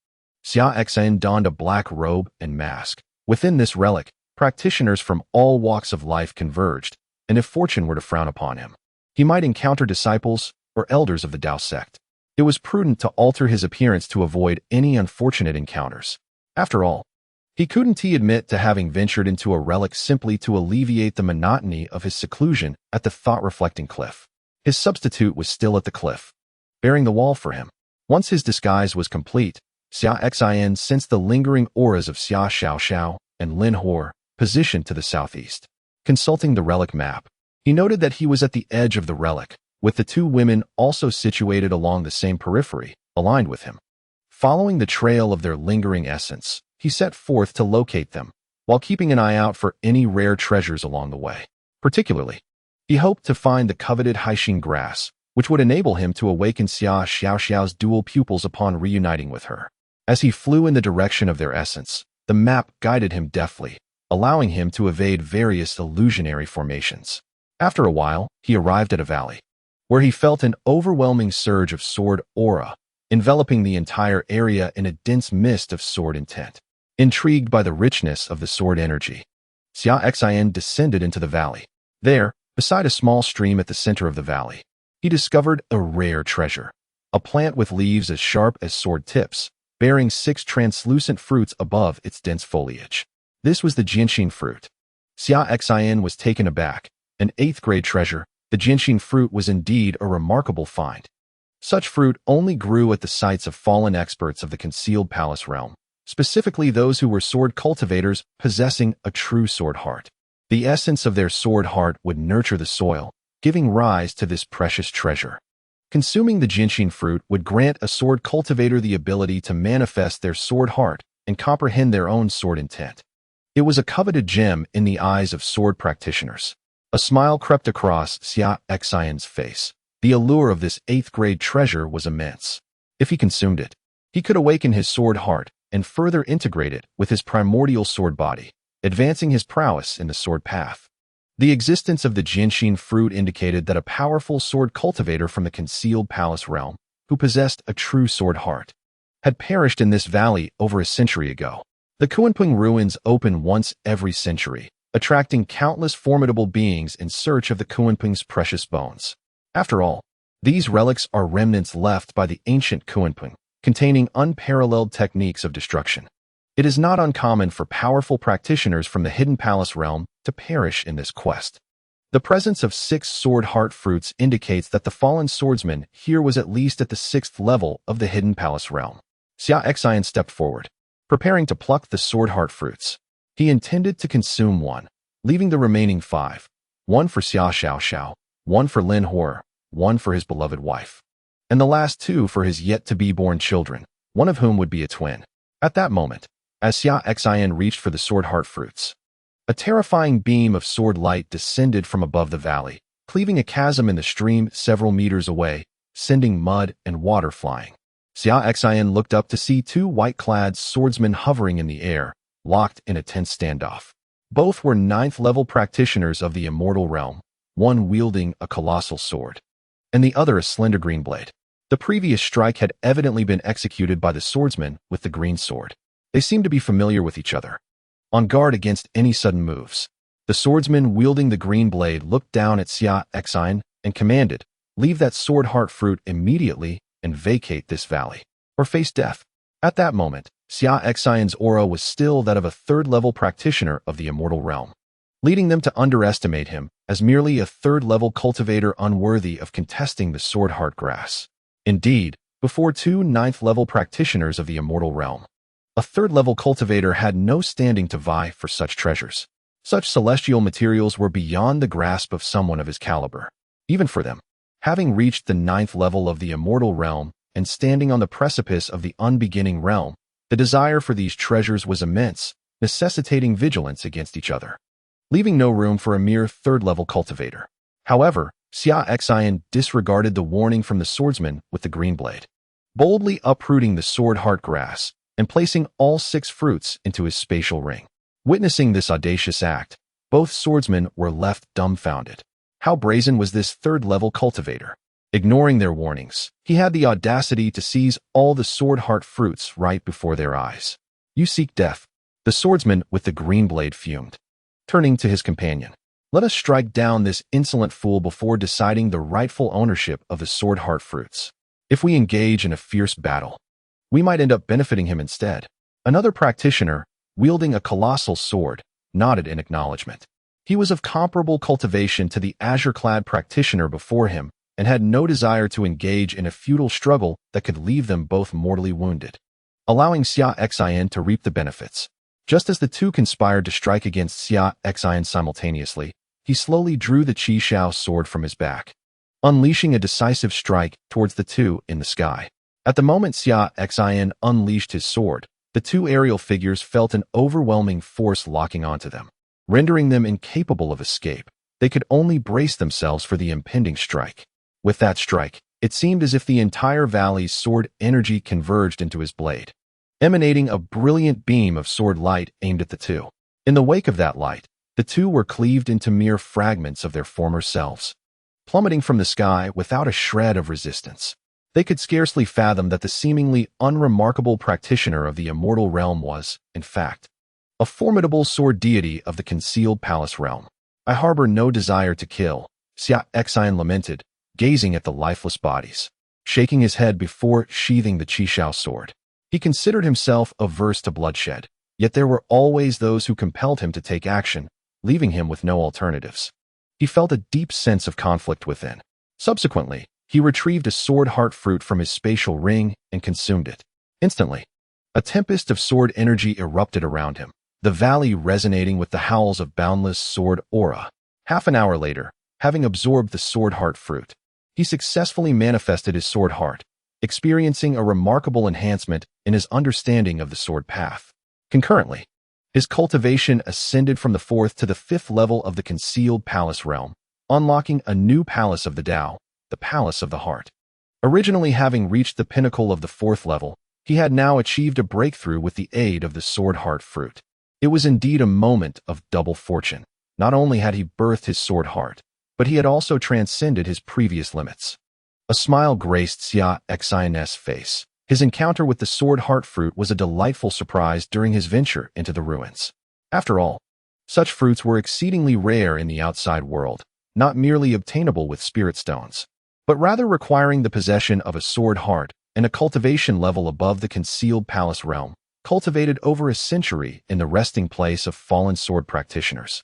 Xia Xin donned a black robe and mask. Within this relic, practitioners from all walks of life converged, and if fortune were to frown upon him, he might encounter disciples or elders of the Dao sect. It was prudent to alter his appearance to avoid any unfortunate encounters. After all, he couldn't admit to having ventured into a relic simply to alleviate the monotony of his seclusion at the thought-reflecting cliff. His substitute was still at the cliff, bearing the wall for him. Once his disguise was complete, Xia Xin sensed the lingering auras of Xia Xiaoxiao and Lin Hor, positioned to the southeast. Consulting the relic map, he noted that he was at the edge of the relic, with the two women also situated along the same periphery, aligned with him. Following the trail of their lingering essence, he set forth to locate them, while keeping an eye out for any rare treasures along the way. Particularly, he hoped to find the coveted Haixin grass, which would enable him to awaken Xia Xiaoxiao's dual pupils upon reuniting with her. As he flew in the direction of their essence, the map guided him deftly, allowing him to evade various illusionary formations. After a while, he arrived at a valley, where he felt an overwhelming surge of sword aura, enveloping the entire area in a dense mist of sword intent. Intrigued by the richness of the sword energy, Xia Xin descended into the valley. There, beside a small stream at the center of the valley, he discovered a rare treasure, a plant with leaves as sharp as sword tips, bearing 6 translucent fruits above its dense foliage. This was the Jinshin fruit. Xia Xin was taken aback. An 8th grade treasure, the Jinshin fruit was indeed a remarkable find. Such fruit only grew at the sites of fallen experts of the concealed palace realm, specifically those who were sword cultivators possessing a true sword heart. The essence of their sword heart would nurture the soil, giving rise to this precious treasure. Consuming the Jinshin fruit would grant a sword cultivator the ability to manifest their sword heart and comprehend their own sword intent. It was a coveted gem in the eyes of sword practitioners. A smile crept across Xia Xin's face. The allure of this 8th grade treasure was immense. If he consumed it, he could awaken his sword heart and further integrate it with his primordial sword body, advancing his prowess in the sword path. The existence of the Jinshin fruit indicated that a powerful sword cultivator from the concealed palace realm, who possessed a true sword heart, had perished in this valley over a century ago. The Kunpeng ruins open once every century, attracting countless formidable beings in search of the Kunpeng's precious bones. After all, these relics are remnants left by the ancient Kunpeng, containing unparalleled techniques of destruction. It is not uncommon for powerful practitioners from the hidden palace realm to perish in this quest. The presence of 6 sword heart fruits indicates that the fallen swordsman here was at least at the 6th level of the hidden palace realm. Xia Xin stepped forward, preparing to pluck the sword heart fruits. He intended to consume one, leaving the remaining 5, one for Xia Xiaoxiao, one for Lin Hor, one for his beloved wife, and the last 2 for his yet-to-be-born children, one of whom would be a twin. At that moment, as Xia Xin reached for the sword heart fruits, a terrifying beam of sword light descended from above the valley, cleaving a chasm in the stream several meters away, sending mud and water flying. Xia Xin looked up to see 2 white-clad swordsmen hovering in the air, locked in a tense standoff. Both were 9th-level practitioners of the immortal realm, one wielding a colossal sword, and the other a slender green blade. The previous strike had evidently been executed by the swordsman with the green sword. They seemed to be familiar with each other, on guard against any sudden moves. The swordsman wielding the green blade looked down at Xia Xin and commanded, "Leave that sword heart fruit immediately and vacate this valley, or face death." At that moment, Xia Xin's aura was still that of a 3rd-level practitioner of the immortal realm, leading them to underestimate him as merely a 3rd-level cultivator unworthy of contesting the sword heart grass. Indeed, before 2 9th-level practitioners of the immortal realm, a 3rd-level cultivator had no standing to vie for such treasures. Such celestial materials were beyond the grasp of someone of his caliber. Even for them, having reached the 9th level of the immortal realm and standing on the precipice of the unbeginning realm, the desire for these treasures was immense, necessitating vigilance against each other, leaving no room for a mere 3rd-level cultivator. However, Xia Xin disregarded the warning from the swordsman with the green blade, boldly uprooting the sword heart grass and placing all 6 fruits into his spatial ring. Witnessing this audacious act, both swordsmen were left dumbfounded. How brazen was this third-level cultivator? Ignoring their warnings, he had the audacity to seize all the sword heart fruits right before their eyes. You seek death. The swordsman with the green blade fumed. Turning to his companion, let us strike down this insolent fool before deciding the rightful ownership of the sword heart fruits. If we engage in a fierce battle, we might end up benefiting him instead. Another practitioner, wielding a colossal sword, nodded in acknowledgement. He was of comparable cultivation to the azure-clad practitioner before him and had no desire to engage in a futile struggle that could leave them both mortally wounded, allowing Xia Xin to reap the benefits. Just as the two conspired to strike against Xia Xin simultaneously, he slowly drew the Qi Shao sword from his back, unleashing a decisive strike towards the two in the sky. At the moment Xia Xin unleashed his sword, the two aerial figures felt an overwhelming force locking onto them, rendering them incapable of escape. They could only brace themselves for the impending strike. With that strike, it seemed as if the entire valley's sword energy converged into his blade, emanating a brilliant beam of sword light aimed at the two. In the wake of that light, the two were cleaved into mere fragments of their former selves, plummeting from the sky without a shred of resistance. They could scarcely fathom that the seemingly unremarkable practitioner of the immortal realm was, in fact, a formidable sword deity of the concealed palace realm. I harbor no desire to kill, Xia Xin lamented, gazing at the lifeless bodies, shaking his head before sheathing the Qi Shao sword. He considered himself averse to bloodshed, yet there were always those who compelled him to take action, leaving him with no alternatives. He felt a deep sense of conflict within. Subsequently, he retrieved a sword heart fruit from his spatial ring and consumed it. Instantly, a tempest of sword energy erupted around him, the valley resonating with the howls of boundless sword aura. Half an hour later, having absorbed the sword heart fruit, he successfully manifested his sword heart, experiencing a remarkable enhancement in his understanding of the sword path. Concurrently, his cultivation ascended from the 4th to the 5th level of the concealed palace realm, unlocking a new palace of the Tao, the Palace of the Heart. Originally having reached the pinnacle of the 4th level, he had now achieved a breakthrough with the aid of the sword heart fruit. It was indeed a moment of double fortune. Not only had he birthed his sword heart, but he had also transcended his previous limits. A smile graced Xia Xin's face. His encounter with the sword heart fruit was a delightful surprise during his venture into the ruins. After all, such fruits were exceedingly rare in the outside world, not merely obtainable with spirit stones, but rather requiring the possession of a sword heart and a cultivation level above the concealed palace realm, cultivated over a century in the resting place of fallen sword practitioners.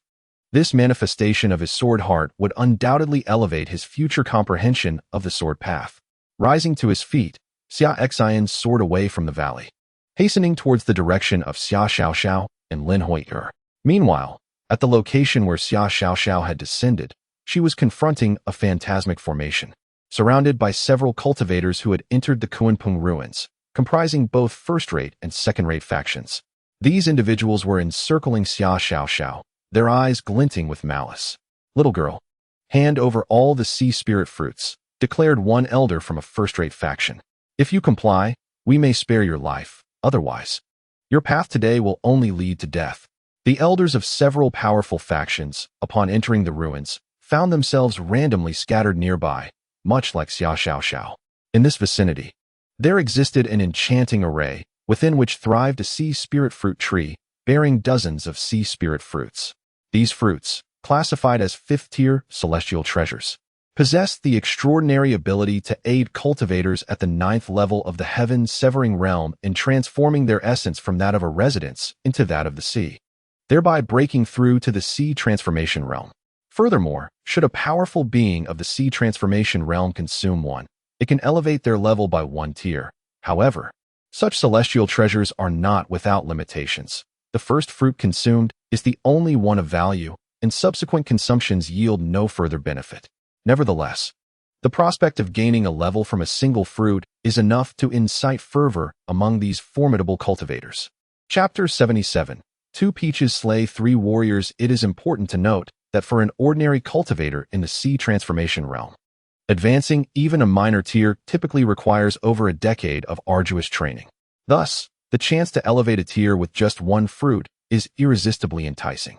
This manifestation of his sword heart would undoubtedly elevate his future comprehension of the sword path. Rising to his feet, Xia Xin soared away from the valley, hastening towards the direction of Xia Xiaoxiao and Lin Hui'er. Meanwhile, at the location where Xia Xiaoxiao had descended, she was confronting a phantasmic formation, surrounded by several cultivators who had entered the Kunpeng ruins, comprising both first-rate and second-rate factions. These individuals were encircling Xia Xiaoxiao, their eyes glinting with malice. "Little girl, hand over all the sea spirit fruits," declared one elder from a first-rate faction. "If you comply, we may spare your life. Otherwise, your path today will only lead to death." The elders of several powerful factions, upon entering the ruins, found themselves randomly scattered nearby, much like Xia Xiaoxiao. In this vicinity, there existed an enchanting array, within which thrived a sea spirit fruit tree, bearing dozens of sea spirit fruits. These fruits, classified as 5th-tier celestial treasures, possessed the extraordinary ability to aid cultivators at the 9th level of the heaven-severing realm in transforming their essence from that of a residence into that of the sea, thereby breaking through to the sea transformation realm. Furthermore, should a powerful being of the sea transformation realm consume one, it can elevate their level by 1 tier. However, such celestial treasures are not without limitations. The first fruit consumed is the only one of value, and subsequent consumptions yield no further benefit. Nevertheless, the prospect of gaining a level from a single fruit is enough to incite fervor among these formidable cultivators. Chapter 77. 2 Peaches slay 3 warriors. It is important to note that for an ordinary cultivator in the sea transformation realm, advancing even a minor tier typically requires over a decade of arduous training. Thus, the chance to elevate a tier with just 1 fruit is irresistibly enticing.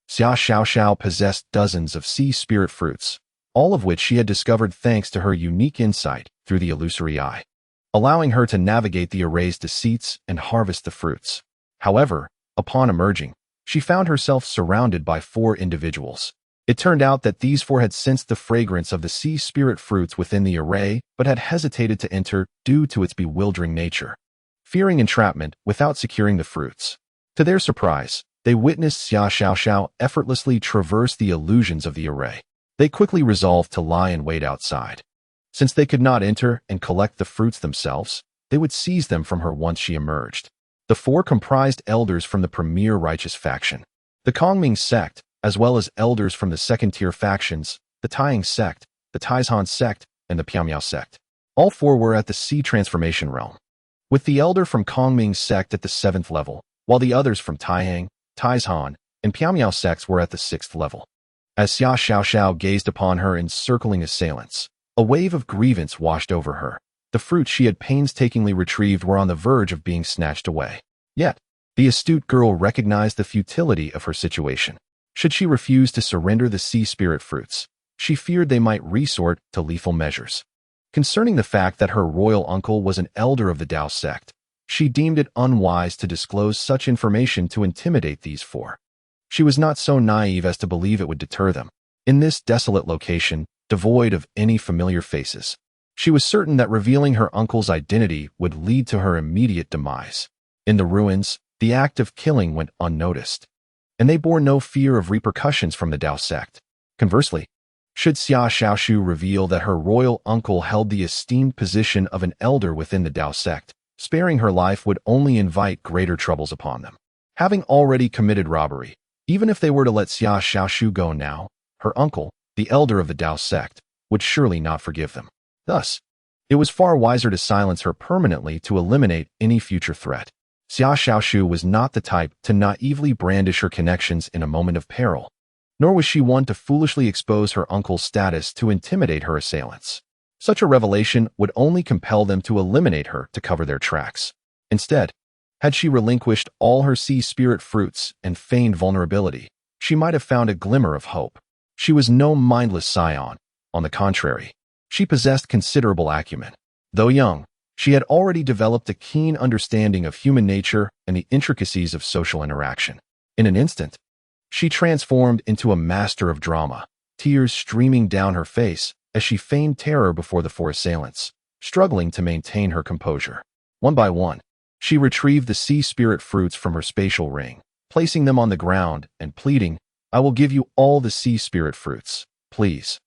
Xia Xiaoxiao possessed dozens of sea spirit fruits, all of which she had discovered thanks to her unique insight through the illusory eye, allowing her to navigate the array's deceits and harvest the fruits. However, upon emerging, she found herself surrounded by 4 individuals. It turned out that these 4 had sensed the fragrance of the sea spirit fruits within the array, but had hesitated to enter due to its bewildering nature, fearing entrapment without securing the fruits. To their surprise, they witnessed Xia Xiao effortlessly traverse the illusions of the array. They quickly resolved to lie in wait outside. Since they could not enter and collect the fruits themselves, they would seize them from her once she emerged. The 4 comprised elders from the premier righteous faction, the Demon Sect, as well as elders from the second-tier factions, the Taiying Sect, the Taizhan Sect, and the Piamiao Sect. All 4 were at the sea transformation realm, with the elder from Demon Sect at the 7th level, while the others from Taiying, Taizhan, and Piamiao sects were at the 6th level. As Xia Xiao gazed upon her encircling assailants, a wave of grievance washed over her. The fruits she had painstakingly retrieved were on the verge of being snatched away. Yet, the astute girl recognized the futility of her situation. Should she refuse to surrender the sea spirit fruits, she feared they might resort to lethal measures. Concerning the fact that her royal uncle was an elder of the Dao sect, she deemed it unwise to disclose such information to intimidate these 4. She was not so naive as to believe it would deter them. In this desolate location, devoid of any familiar faces, she was certain that revealing her uncle's identity would lead to her immediate demise. In the ruins, the act of killing went unnoticed, and they bore no fear of repercussions from the Dao sect. Conversely, should Xia Xiaoshu reveal that her royal uncle held the esteemed position of an elder within the Dao sect, sparing her life would only invite greater troubles upon them. Having already committed robbery, even if they were to let Xia Xiaoshu go now, her uncle, the elder of the Dao sect, would surely not forgive them. Thus, it was far wiser to silence her permanently to eliminate any future threat. Xia Xiaoshu was not the type to naively brandish her connections in a moment of peril, nor was she one to foolishly expose her uncle's status to intimidate her assailants. Such a revelation would only compel them to eliminate her to cover their tracks. Instead, had she relinquished all her sea spirit fruits and feigned vulnerability, she might have found a glimmer of hope. She was no mindless scion. On the contrary, she possessed considerable acumen. Though young, she had already developed a keen understanding of human nature and the intricacies of social interaction. In an instant, she transformed into a master of drama, tears streaming down her face as she feigned terror before the 4 assailants, struggling to maintain her composure. One by one, she retrieved the sea spirit fruits from her spatial ring, placing them on the ground and pleading, "I will give you all the sea spirit fruits. Please,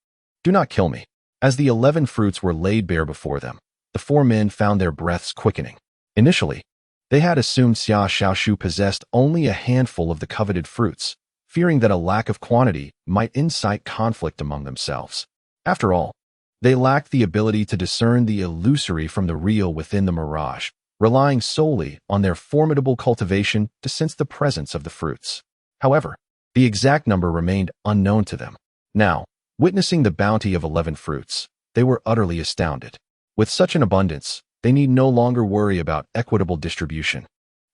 do not kill me." As the 11 fruits were laid bare before them, the 4 men found their breaths quickening. Initially, they had assumed Xia Xiaoshu possessed only a handful of the coveted fruits, fearing that a lack of quantity might incite conflict among themselves. After all, they lacked the ability to discern the illusory from the real within the mirage, relying solely on their formidable cultivation to sense the presence of the fruits. However, the exact number remained unknown to them. Now, witnessing the bounty of 11 fruits, they were utterly astounded. With such an abundance, they need no longer worry about equitable distribution.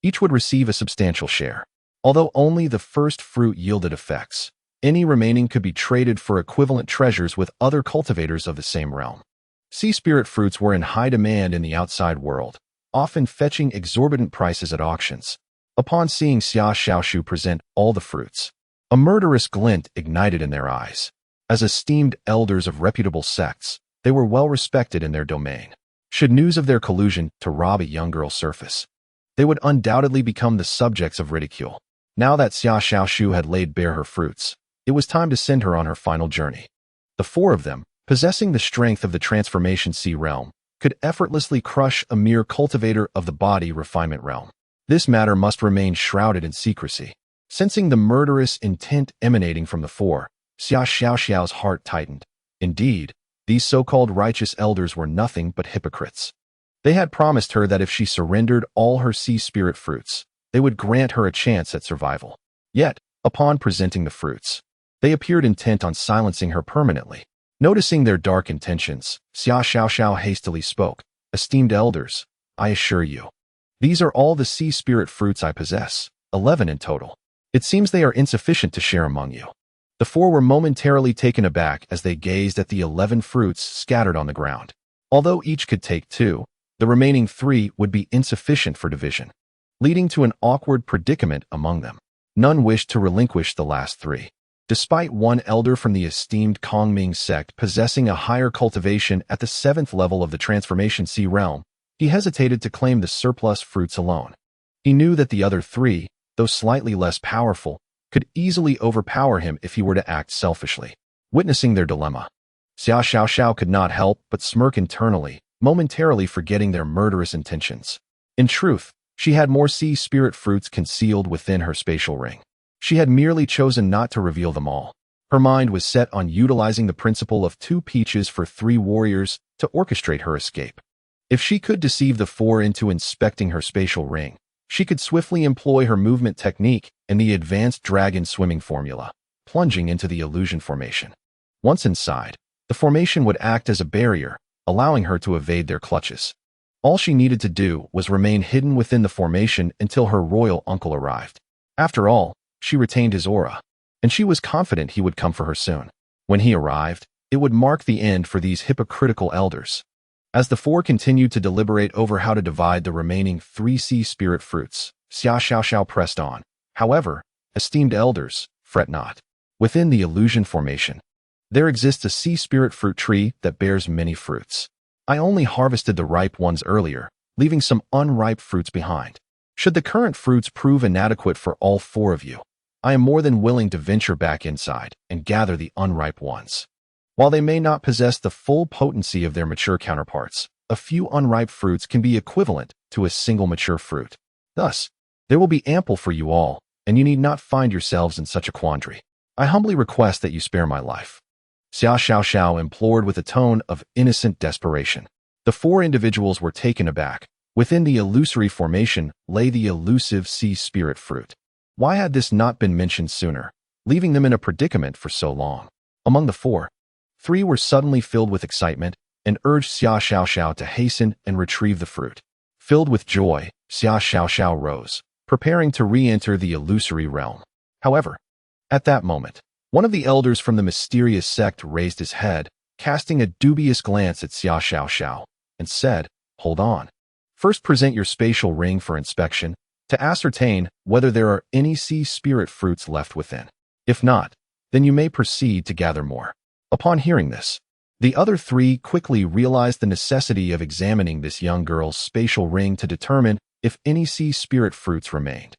Each would receive a substantial share. Although only the first fruit yielded effects, any remaining could be traded for equivalent treasures with other cultivators of the same realm. Sea spirit fruits were in high demand in the outside world, often fetching exorbitant prices at auctions. Upon seeing Xia Xiaoshu present all the fruits, a murderous glint ignited in their eyes. As esteemed elders of reputable sects, they were well respected in their domain. Should news of their collusion to rob a young girl surface, they would undoubtedly become the subjects of ridicule. Now that Xia Xiaoshu had laid bare her fruits, it was time to send her on her final journey. The 4 of them, possessing the strength of the transformation sea realm, could effortlessly crush a mere cultivator of the body refinement realm. This matter must remain shrouded in secrecy. Sensing the murderous intent emanating from the 4, Xia Xiaoxiao's heart tightened. Indeed, these so-called righteous elders were nothing but hypocrites. They had promised her that if she surrendered all her sea spirit fruits, they would grant her a chance at survival. Yet, upon presenting the fruits, they appeared intent on silencing her permanently. Noticing their dark intentions, Xia Xiaoxiao hastily spoke, "Esteemed elders, I assure you, these are all the sea spirit fruits I possess, 11 in total. It seems they are insufficient to share among you. The four were momentarily taken aback as they gazed at the 11 fruits scattered on the ground. Although each could take 2, the remaining 3 would be insufficient for division, leading to an awkward predicament among them. None wished to relinquish the last 3. Despite one elder from the esteemed Demon Sect possessing a higher cultivation at the 7th level of the Transformation Sea realm, he hesitated to claim the surplus fruits alone. He knew that the other 3, though slightly less powerful, could easily overpower him if he were to act selfishly. Witnessing their dilemma, Xia Xiao could not help but smirk internally, momentarily forgetting their murderous intentions. In truth, she had more sea spirit fruits concealed within her spatial ring. She had merely chosen not to reveal them all. Her mind was set on utilizing the principle of 2 peaches for 3 warriors to orchestrate her escape. If she could deceive the 4 into inspecting her spatial ring, she could swiftly employ her movement technique and the advanced dragon swimming formula, plunging into the illusion formation. Once inside, the formation would act as a barrier, allowing her to evade their clutches. All she needed to do was remain hidden within the formation until her royal uncle arrived. After all, she retained his aura, and she was confident he would come for her soon. When he arrived, it would mark the end for these hypocritical elders. As the 4 continued to deliberate over how to divide the remaining 3 sea spirit fruits, Xia Xiao pressed on. However, esteemed elders, fret not. Within the illusion formation, there exists a sea spirit fruit tree that bears many fruits. I only harvested the ripe ones earlier, leaving some unripe fruits behind. Should the current fruits prove inadequate for all 4 of you, I am more than willing to venture back inside and gather the unripe ones. While they may not possess the full potency of their mature counterparts, a few unripe fruits can be equivalent to a single mature fruit. Thus, there will be ample for you all, and you need not find yourselves in such a quandary. I humbly request that you spare my life. Xia Xiao implored with a tone of innocent desperation. The 4 individuals were taken aback. Within the illusory formation lay the elusive sea spirit fruit. Why had this not been mentioned sooner, leaving them in a predicament for so long? Among the 4, 3 were suddenly filled with excitement and urged Xia Xiao to hasten and retrieve the fruit. Filled with joy, Xia Xiao rose, preparing to re-enter the illusory realm. However, at that moment, one of the elders from the mysterious sect raised his head, casting a dubious glance at Xia Xiao, and said, "Hold on. First present your spatial ring for inspection, to ascertain whether there are any sea spirit fruits left within. If not, then you may proceed to gather more." Upon hearing this, the other 3 quickly realized the necessity of examining this young girl's spatial ring to determine if any sea spirit fruits remained.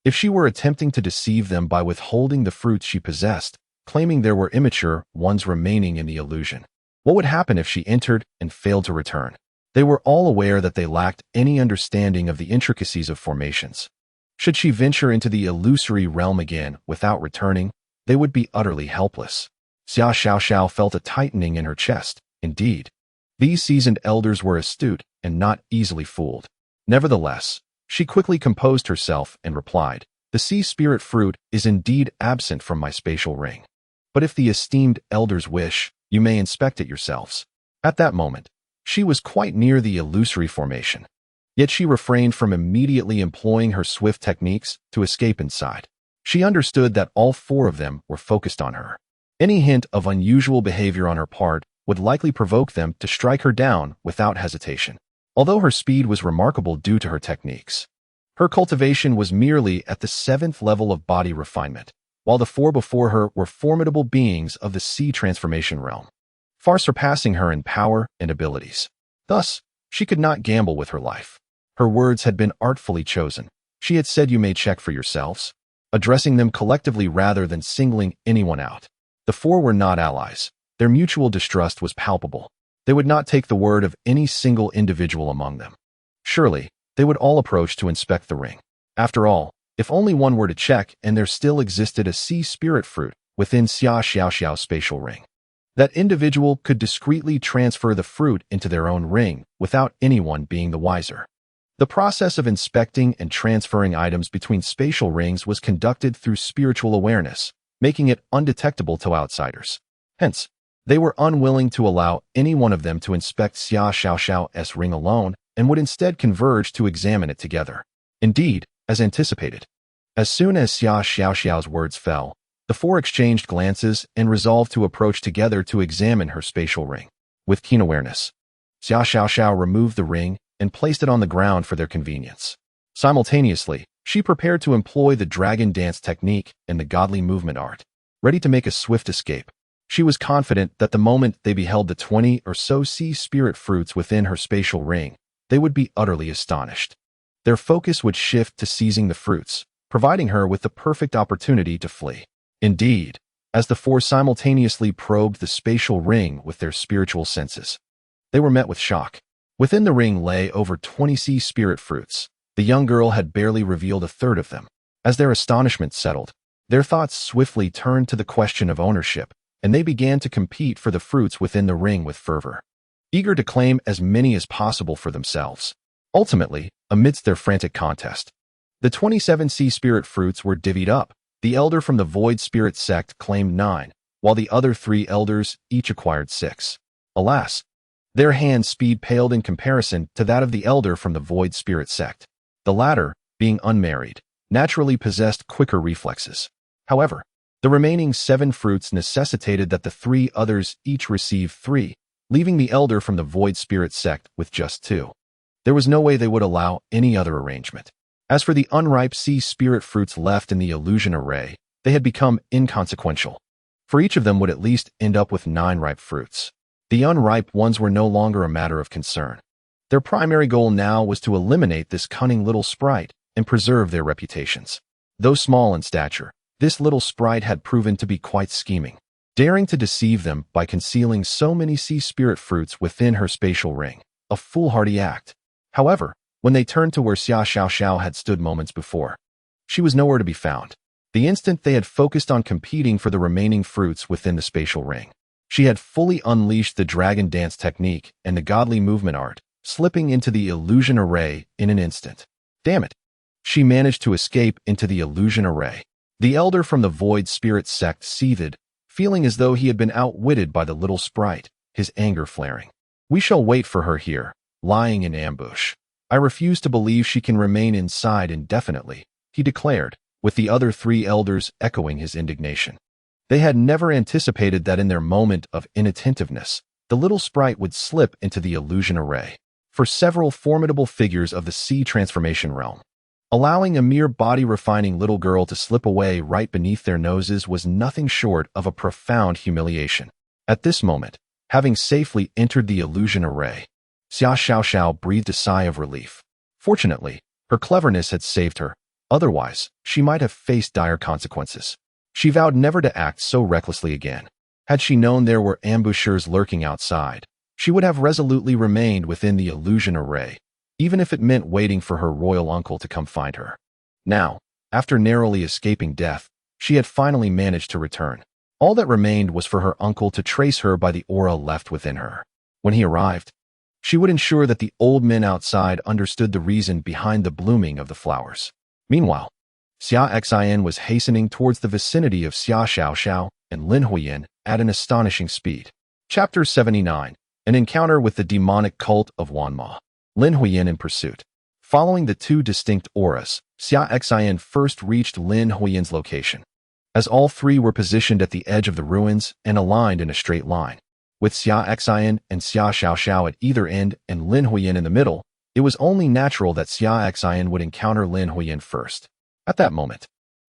If she were attempting to deceive them by withholding the fruits she possessed, claiming there were immature ones remaining in the illusion, what would happen if she entered and failed to return? They were all aware that they lacked any understanding of the intricacies of formations. Should she venture into the illusory realm again without returning, they would be utterly helpless. Xia Xiao felt a tightening in her chest. Indeed, these seasoned elders were astute and not easily fooled. Nevertheless, she quickly composed herself and replied, "The sea spirit fruit is indeed absent from my spatial ring. But if the esteemed elders wish, you may inspect it yourselves." At that moment, she was quite near the illusory formation. Yet she refrained from immediately employing her swift techniques to escape inside. She understood that all 4 of them were focused on her. Any hint of unusual behavior on her part would likely provoke them to strike her down without hesitation. Although her speed was remarkable due to her techniques, her cultivation was merely at the 7th level of body refinement, while the 4 before her were formidable beings of the sea transformation realm, far surpassing her in power and abilities. Thus, she could not gamble with her life. Her words had been artfully chosen. She had said, "You may check for yourselves," addressing them collectively rather than singling anyone out. The 4 were not allies. Their mutual distrust was palpable. They would not take the word of any single individual among them. Surely, they would all approach to inspect the ring. After all, if only one were to check and there still existed a sea spirit fruit within Xia Xiao's spatial ring, that individual could discreetly transfer the fruit into their own ring without anyone being the wiser. The process of inspecting and transferring items between spatial rings was conducted through spiritual awareness, making it undetectable to outsiders. Hence, they were unwilling to allow any one of them to inspect Xia Xiao's ring alone and would instead converge to examine it together. Indeed, as anticipated, as soon as Xia Xiao's words fell, the The four exchanged glances and resolved to approach together to examine her spatial ring. With keen awareness, Xia Xiao removed the ring and placed it on the ground for their convenience. Simultaneously, she prepared to employ the dragon dance technique and the godly movement art. Ready to make a swift escape, she was confident that the moment they beheld the 20 or so sea spirit fruits within her spatial ring, they would be utterly astonished. Their focus would shift to seizing the fruits, providing her with the perfect opportunity to flee. Indeed, as the four simultaneously probed the spatial ring with their spiritual senses, they were met with shock. Within the ring lay over 20 sea spirit fruits. The young girl had barely revealed a third of them. As their astonishment settled, their thoughts swiftly turned to the question of ownership, and they began to compete for the fruits within the ring with fervor, eager to claim as many as possible for themselves. Ultimately, amidst their frantic contest, the 27 sea spirit fruits were divvied up. The elder from the Void Spirit sect claimed 9, while the other 3 elders each acquired 6. Alas, their hand speed paled in comparison to that of the elder from the Void Spirit sect. The latter, being unmarried, naturally possessed quicker reflexes. However, the remaining 7 fruits necessitated that the 3 others each receive 3, leaving the elder from the Void Spirit sect with just 2. There was no way they would allow any other arrangement. As for the unripe sea spirit fruits left in the illusion array, they had become inconsequential, for each of them would at least end up with 9 ripe fruits. The unripe ones were no longer a matter of concern. Their primary goal now was to eliminate this cunning little sprite and preserve their reputations. Though small in stature, this little sprite had proven to be quite scheming, daring to deceive them by concealing so many sea spirit fruits within her spatial ring, a foolhardy act. However, when they turned to where Xia Xiao had stood moments before, she was nowhere to be found. The instant they had focused on competing for the remaining fruits within the spatial ring, she had fully unleashed the dragon dance technique and the godly movement art, slipping into the illusion array in an instant. Damn it! She managed to escape into the illusion array. The elder from the Void Spirit sect seethed, feeling as though he had been outwitted by the little sprite, his anger flaring. We shall wait for her here, lying in ambush. I refuse to believe she can remain inside indefinitely, he declared, with the other 3 elders echoing his indignation. They had never anticipated that in their moment of inattentiveness, the little sprite would slip into the illusion array. For several formidable figures of the sea transformation realm, allowing a mere body-refining little girl to slip away right beneath their noses was nothing short of a profound humiliation. At this moment, having safely entered the illusion array, Xia Xiao breathed a sigh of relief. Fortunately, her cleverness had saved her. Otherwise, she might have faced dire consequences. She vowed never to act so recklessly again. Had she known there were ambushers lurking outside, she would have resolutely remained within the illusion array, even if it meant waiting for her royal uncle to come find her. Now, after narrowly escaping death, she had finally managed to return. All that remained was for her uncle to trace her by the aura left within her. When he arrived, she would ensure that the old men outside understood the reason behind the blooming of the flowers. Meanwhile, Xia Xin was hastening towards the vicinity of Xia Xiao and Lin Huiyin at an astonishing speed. Chapter 79. An encounter with the demonic cult of Wanma. Lin Huiyin in pursuit. Following the 2 distinct auras, Xia Xin first reached Lin Huiyin's location. As all 3 were positioned at the edge of the ruins and aligned in a straight line, with Xia Xin and Xia Xiao at either end and Lin Huiyin in the middle, it was only natural that Xia Xin would encounter Lin Huiyin first. At that moment,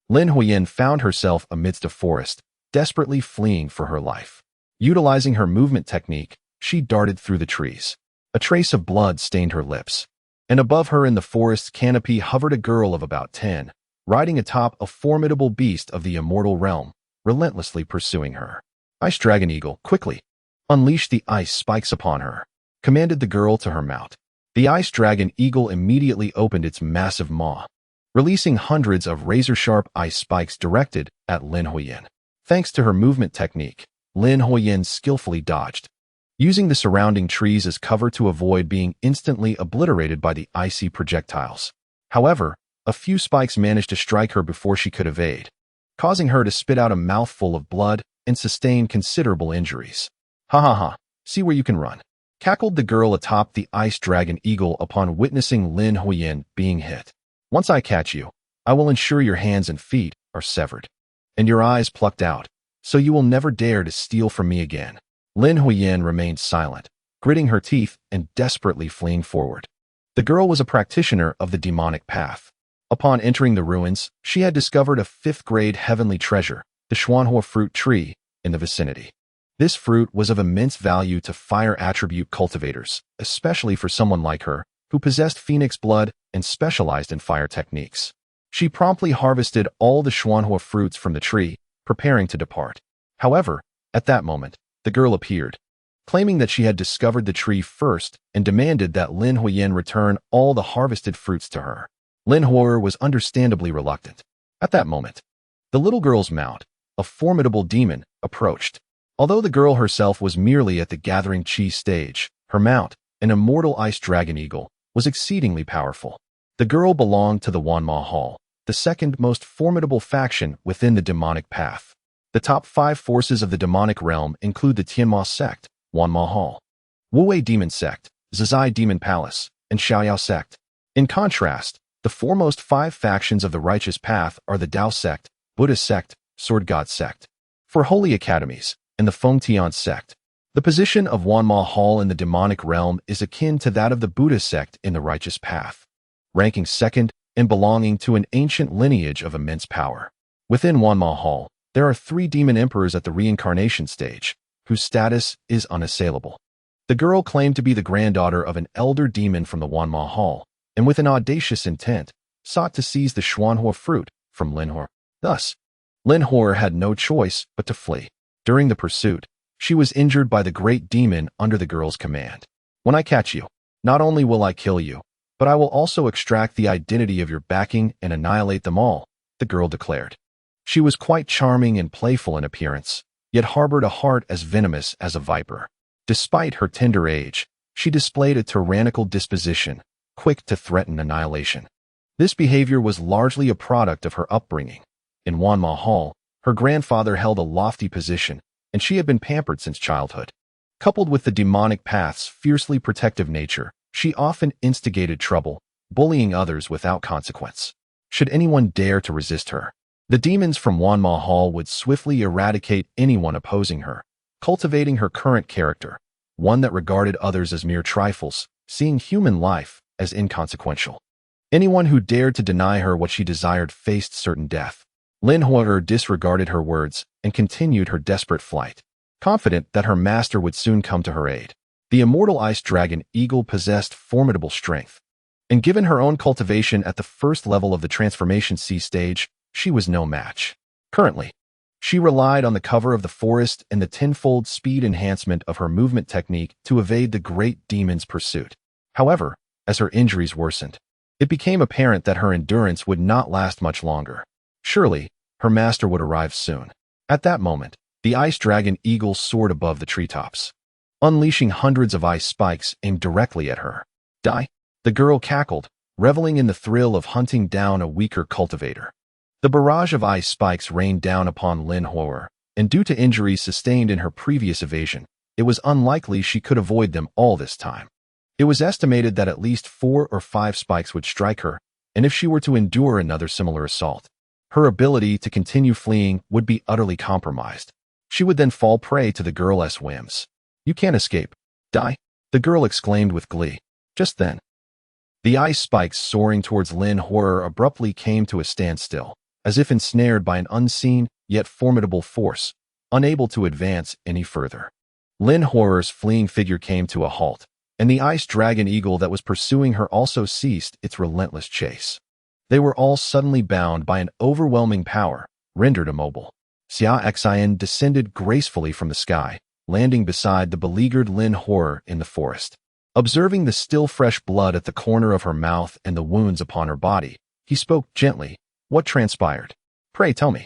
Lin Huiyin found herself amidst a forest, desperately fleeing for her life. Utilizing her movement technique, she darted through the trees. A trace of blood stained her lips, and above her in the forest's canopy hovered a girl of about 10, riding atop a formidable beast of the immortal realm, relentlessly pursuing her. Ice Dragon Eagle, quickly! Unleash the ice spikes upon her, commanded the girl to her mount. The Ice Dragon Eagle immediately opened its massive maw, releasing hundreds of razor-sharp ice spikes directed at Lin Huiyin. Thanks to her movement technique, Lin Huiyin skillfully dodged, using the surrounding trees as cover to avoid being instantly obliterated by the icy projectiles. However, a few spikes managed to strike her before she could evade, causing her to spit out a mouthful of blood and sustain considerable injuries. Ha ha ha, see where you can run, cackled the girl atop the Ice Dragon Eagle upon witnessing Lin Huiyin being hit. Once I catch you, I will ensure your hands and feet are severed. and your eyes plucked out, so you will never dare to steal from me again." Lin Huiyan remained silent, gritting her teeth and desperately fleeing forward. The girl was a practitioner of the demonic path. Upon entering the ruins, she had discovered a 5th-grade heavenly treasure, the Xuanhua fruit tree, in the vicinity. This fruit was of immense value to fire attribute cultivators, especially for someone like her, who possessed phoenix blood and specialized in fire techniques. She promptly harvested all the Xuanhua fruits from the tree, preparing to depart. However, at that moment, the girl appeared, claiming that she had discovered the tree first and demanded that Lin Huiyan return all the harvested fruits to her. Lin Huiyan was understandably reluctant. At that moment, the little girl's mount, a formidable demon, approached. Although the girl herself was merely at the gathering chi stage, her mount, an immortal ice dragon eagle, was exceedingly powerful. The girl belonged to the Wanma Hall, the second most formidable faction within the demonic path. The top 5 forces of the demonic realm include the Demon Sect, Wanma Hall, Wuwei Demon Sect, Zizai Demon Palace, and Xiaoyao Sect. In contrast, the foremost 5 factions of the righteous path are the Dao Sect, Buddha Sect, Sword God Sect, for Holy Academies, and the Fengtian Sect. The position of Wanma Hall in the demonic realm is akin to that of the Buddha Sect in the righteous path, ranking second and belonging to an ancient lineage of immense power. Within Wanma Hall, there are 3 demon emperors at the reincarnation stage, whose status is unassailable. The girl claimed to be the granddaughter of an elder demon from the Wanma Hall, and with an audacious intent, sought to seize the Xuanhua fruit from Lin Huiyan. Thus, Lin Huiyan had no choice but to flee. During the pursuit, she was injured by the great demon under the girl's command. "When I catch you, not only will I kill you, but I will also extract the identity of your backing and annihilate them all," the girl declared. She was quite charming and playful in appearance, yet harbored a heart as venomous as a viper. Despite her tender age, she displayed a tyrannical disposition, quick to threaten annihilation. This behavior was largely a product of her upbringing. In Wanma Hall, her grandfather held a lofty position, and she had been pampered since childhood. Coupled with the demonic path's fiercely protective nature, she often instigated trouble, bullying others without consequence. Should anyone dare to resist her, the demons from Wanma Hall would swiftly eradicate anyone opposing her, cultivating her current character, one that regarded others as mere trifles, seeing human life as inconsequential. Anyone who dared to deny her what she desired faced certain death. Lin Huiyan disregarded her words and continued her desperate flight, confident that her master would soon come to her aid. The immortal ice dragon eagle possessed formidable strength, and given her own cultivation at the first level of the transformation C stage, she was no match. Currently, she relied on the cover of the forest and the tenfold speed enhancement of her movement technique to evade the great demon's pursuit. However, as her injuries worsened, it became apparent that her endurance would not last much longer. Surely, her master would arrive soon. At that moment, the ice dragon eagle soared above the treetops, unleashing hundreds of ice spikes aimed directly at her. "Die!" The girl cackled, reveling in the thrill of hunting down a weaker cultivator. The barrage of ice spikes rained down upon Lin Huiyan, and due to injuries sustained in her previous evasion, it was unlikely she could avoid them all this time. It was estimated that at least 4 or 5 spikes would strike her, and if she were to endure another similar assault, her ability to continue fleeing would be utterly compromised. She would then fall prey to the girl's whims. "You can't escape. Die!" the girl exclaimed with glee. Just then, the ice spikes soaring towards Lin Huiyan abruptly came to a standstill, as if ensnared by an unseen yet formidable force, unable to advance any further. Lin Huiyan's fleeing figure came to a halt, and the ice dragon eagle that was pursuing her also ceased its relentless chase. They were all suddenly bound by an overwhelming power, rendered immobile. Xia Xin descended gracefully from the sky, landing beside the beleaguered Lin Huiyan in the forest. Observing the still fresh blood at the corner of her mouth and the wounds upon her body, he spoke gently. "What transpired? Pray tell me."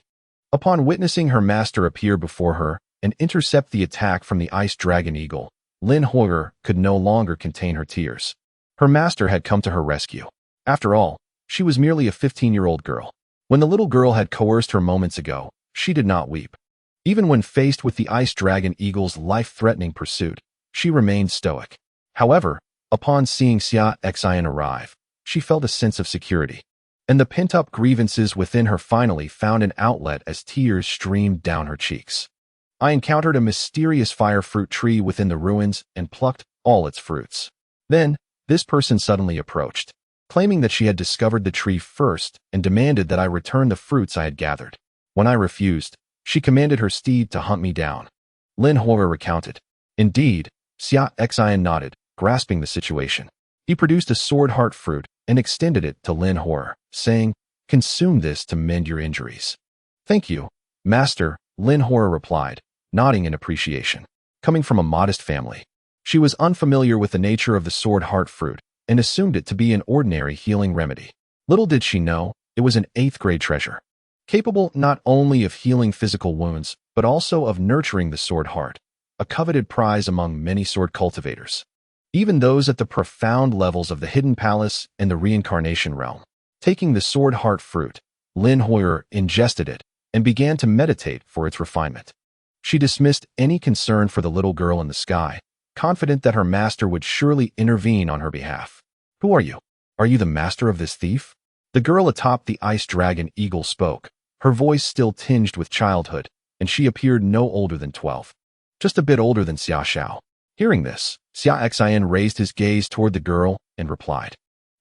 Upon witnessing her master appear before her and intercept the attack from the ice dragon eagle, Lin Huiyan could no longer contain her tears. Her master had come to her rescue. After all, she was merely a 15-year-old girl. When the little girl had coerced her moments ago, she did not weep. Even when faced with the ice dragon eagle's life-threatening pursuit, she remained stoic. However, upon seeing Xia Xin arrive, she felt a sense of security. and the pent-up grievances within her finally found an outlet as tears streamed down her cheeks. I encountered a mysterious fire fruit tree within the ruins and plucked all its fruits. Then, this person suddenly approached, claiming that she had discovered the tree first and demanded that I return the fruits I had gathered. When I refused, she commanded her steed to hunt me down. Lin Hora recounted. Indeed, Xia Xin nodded, grasping the situation. He produced a sword heart fruit and extended it to Lin Hora, saying, "Consume this to mend your injuries." "Thank you, Master," Lin Hora replied, nodding in appreciation. Coming from a modest family, she was unfamiliar with the nature of the sword heart fruit and assumed it to be an ordinary healing remedy. Little did she know, it was an 8th-grade treasure, capable not only of healing physical wounds, but also of nurturing the sword heart, a coveted prize among many sword cultivators, even those at the profound levels of the Hidden Palace and the Reincarnation Realm. Taking the sword heart fruit, Lin Hora ingested it and began to meditate for its refinement. She dismissed any concern for the little girl in the sky, confident that her master would surely intervene on her behalf. "Who are you? Are you the master of this thief?" The girl atop the ice dragon eagle spoke, her voice still tinged with childhood, and she appeared no older than 12. Just a bit older than Xia Xiao. Hearing this, Xia Xin raised his gaze toward the girl and replied,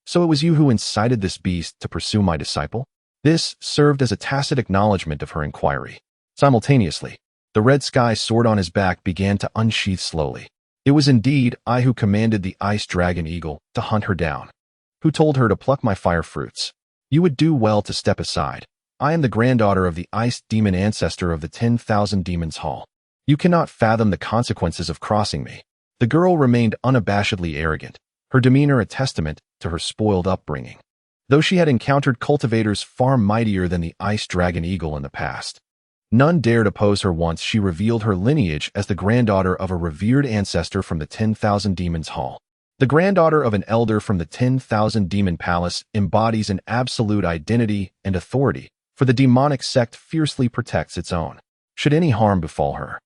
"So it was you who incited this beast to pursue my disciple?" This served as a tacit acknowledgement of her inquiry. Simultaneously, the red sky sword on his back began to unsheath slowly. It was indeed I who commanded the ice dragon eagle to hunt her down. Who told her to pluck my fire fruits? You would do well to step aside. I am the granddaughter of the ice demon ancestor of the 10,000 Demons Hall. You cannot fathom the consequences of crossing me. The girl remained unabashedly arrogant, her demeanor a testament to her spoiled upbringing. Though she had encountered cultivators far mightier than the ice dragon eagle in the past, none dared oppose her once she revealed her lineage as the granddaughter of a revered ancestor from the 10,000 Demons Hall. The granddaughter of an elder from the 10,000 Demon Palace embodies an absolute identity and authority, for the demonic sect fiercely protects its own. Should any harm befall her,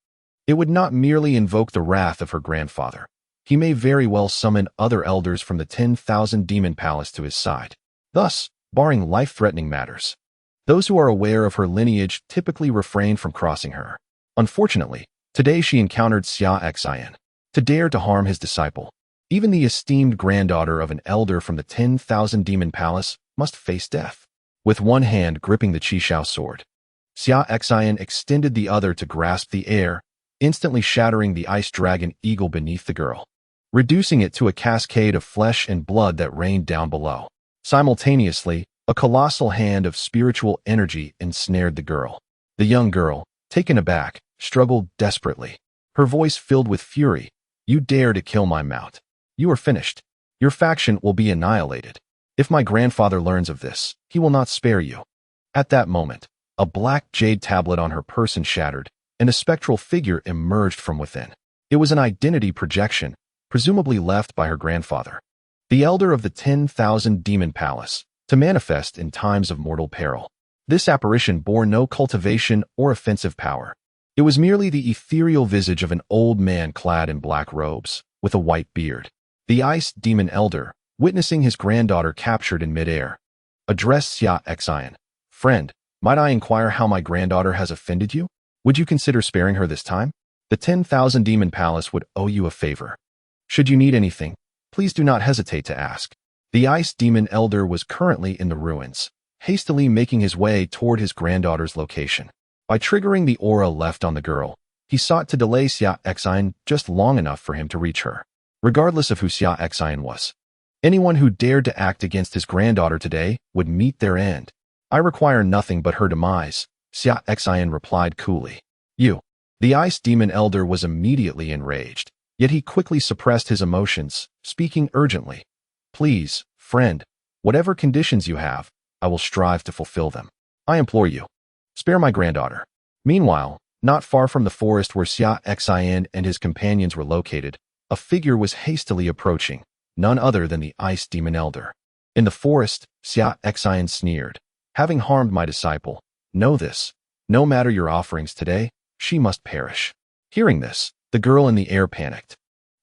it would not merely invoke the wrath of her grandfather. He may very well summon other elders from the 10,000 Demon Palace to his side, thus barring life-threatening matters. Those who are aware of her lineage typically refrain from crossing her. Unfortunately, today she encountered Xia Xin. To dare to harm his disciple, even the esteemed granddaughter of an elder from the 10,000 Demon Palace must face death. With one hand gripping the Qishao sword, Xia Xin extended the other to grasp the air, instantly shattering the ice dragon eagle beneath the girl, reducing it to a cascade of flesh and blood that rained down below. Simultaneously, a colossal hand of spiritual energy ensnared the girl. The young girl, taken aback, struggled desperately, her voice filled with fury. "You dare to kill my mount. You are finished. Your faction will be annihilated. If my grandfather learns of this, he will not spare you." At that moment, a black jade tablet on her person shattered, and a spectral figure emerged from within. It was an identity projection, presumably left by her grandfather, the elder of the 10,000 Demon Palace, to manifest in times of mortal peril. This apparition bore no cultivation or offensive power. It was merely the ethereal visage of an old man clad in black robes, with a white beard. The ice demon elder, witnessing his granddaughter captured in midair, addressed Xia Xin. "Friend, might I inquire how my granddaughter has offended you? Would you consider sparing her this time? The 10,000 Demon Palace would owe you a favor. Should you need anything, please do not hesitate to ask." The ice demon elder was currently in the ruins, hastily making his way toward his granddaughter's location. By triggering the aura left on the girl, he sought to delay Xia Xin just long enough for him to reach her. Regardless of who Xia Xin was, anyone who dared to act against his granddaughter today would meet their end. "I require nothing but her demise," Xia Xin replied coolly. "You." The ice demon elder was immediately enraged, yet he quickly suppressed his emotions, speaking urgently. "Please, friend, whatever conditions you have, I will strive to fulfill them. I implore you, spare my granddaughter." Meanwhile, not far from the forest where Xia Xin and his companions were located, a figure was hastily approaching, none other than the ice demon elder. In the forest, Xia Xin sneered. "Having harmed my disciple, know this, no matter your offerings today, she must perish." Hearing this, the girl in the air panicked,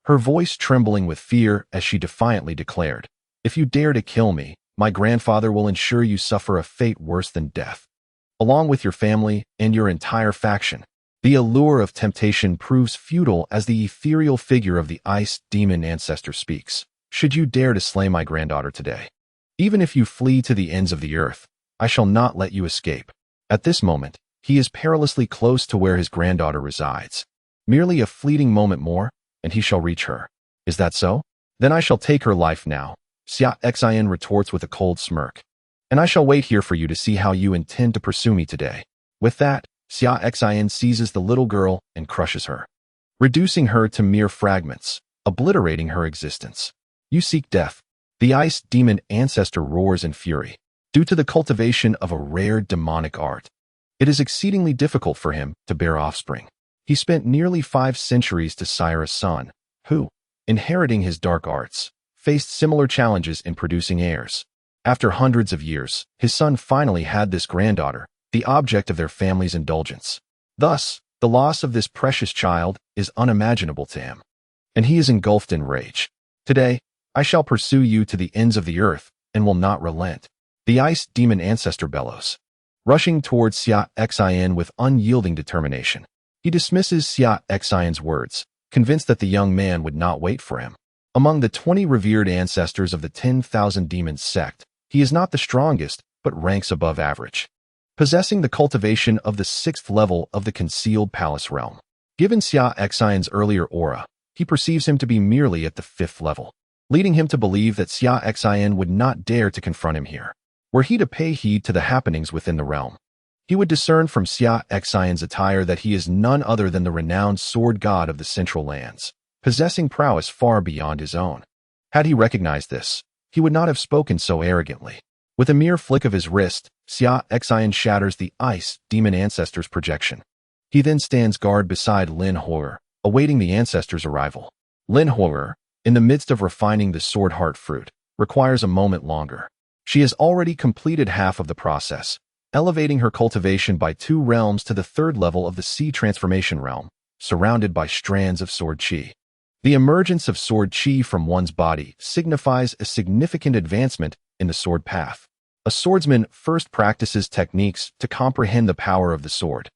her voice trembling with fear as she defiantly declared, "If you dare to kill me, my grandfather will ensure you suffer a fate worse than death, along with your family and your entire faction. The allure of temptation proves futile as the ethereal figure of the ice demon ancestor speaks. Should you dare to slay my granddaughter today, even if you flee to the ends of the earth, I shall not let you escape. At this moment, he is perilously close to where his granddaughter resides. Merely a fleeting moment more, and he shall reach her. Is that so? Then I shall take her life now, Xia Xin retorts with a cold smirk. And I shall wait here for you to see how you intend to pursue me today. With that, Xia Xin seizes the little girl and crushes her, reducing her to mere fragments, obliterating her existence. You seek death. The ice demon ancestor roars in fury. Due to the cultivation of a rare demonic art, it is exceedingly difficult for him to bear offspring. He spent nearly 5 centuries to sire a son, who, inheriting his dark arts, faced similar challenges in producing heirs. After hundreds of years, his son finally had this granddaughter, the object of their family's indulgence. Thus, the loss of this precious child is unimaginable to him, and he is engulfed in rage. Today, I shall pursue you to the ends of the earth and will not relent. The ice demon ancestor bellows, rushing towards Xia Xin with unyielding determination. He dismisses Xia Xin's words, convinced that the young man would not wait for him. Among the 20 revered ancestors of the 10,000 Demon Sect, he is not the strongest, but ranks above average, possessing the cultivation of the 6th level of the concealed palace realm. Given Xia Xin's earlier aura, he perceives him to be merely at the 5th level, leading him to believe that Xia Xin would not dare to confront him here. Were he to pay heed to the happenings within the realm, he would discern from Xia Xin's attire that he is none other than the renowned sword god of the Central Lands, possessing prowess far beyond his own. Had he recognized this, he would not have spoken so arrogantly. With a mere flick of his wrist, Xia Xin shatters the ice demon ancestor's projection. He then stands guard beside Lin Horror, awaiting the ancestor's arrival. Lin Horror, in the midst of refining the sword heart fruit, requires a moment longer. She has already completed half of the process, elevating her cultivation by 2 realms to the 3rd level of the Sea Transformation realm, surrounded by strands of sword chi. The emergence of sword chi from one's body signifies a significant advancement in the sword path. A swordsman first practices techniques to comprehend the power of the sword,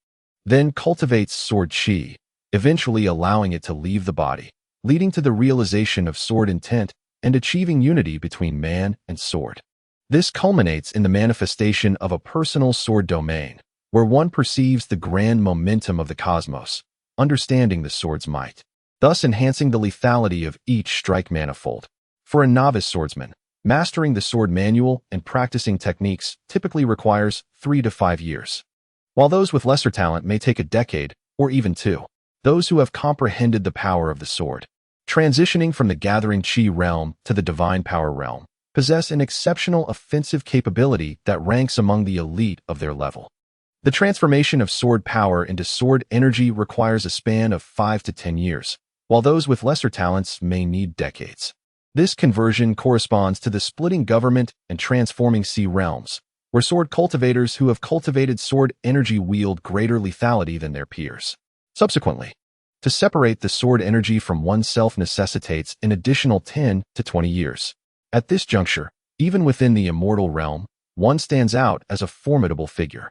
then cultivates sword chi, eventually allowing it to leave the body, leading to the realization of sword intent and achieving unity between man and sword. This culminates in the manifestation of a personal sword domain, where one perceives the grand momentum of the cosmos, understanding the sword's might, thus enhancing the lethality of each strike manifold. For a novice swordsman, mastering the sword manual and practicing techniques typically requires 3 to 5 years, while those with lesser talent may take a decade or even 2. Those who have comprehended the power of the sword, transitioning from the gathering chi realm to the divine power realm, possess an exceptional offensive capability that ranks among the elite of their level. The transformation of sword power into sword energy requires a span of 5 to 10 years, while those with lesser talents may need decades. This conversion corresponds to the splitting government and transforming sea realms, where sword cultivators who have cultivated sword energy wield greater lethality than their peers. Subsequently, to separate the sword energy from oneself necessitates an additional 10 to 20 years. At this juncture, even within the immortal realm, one stands out as a formidable figure.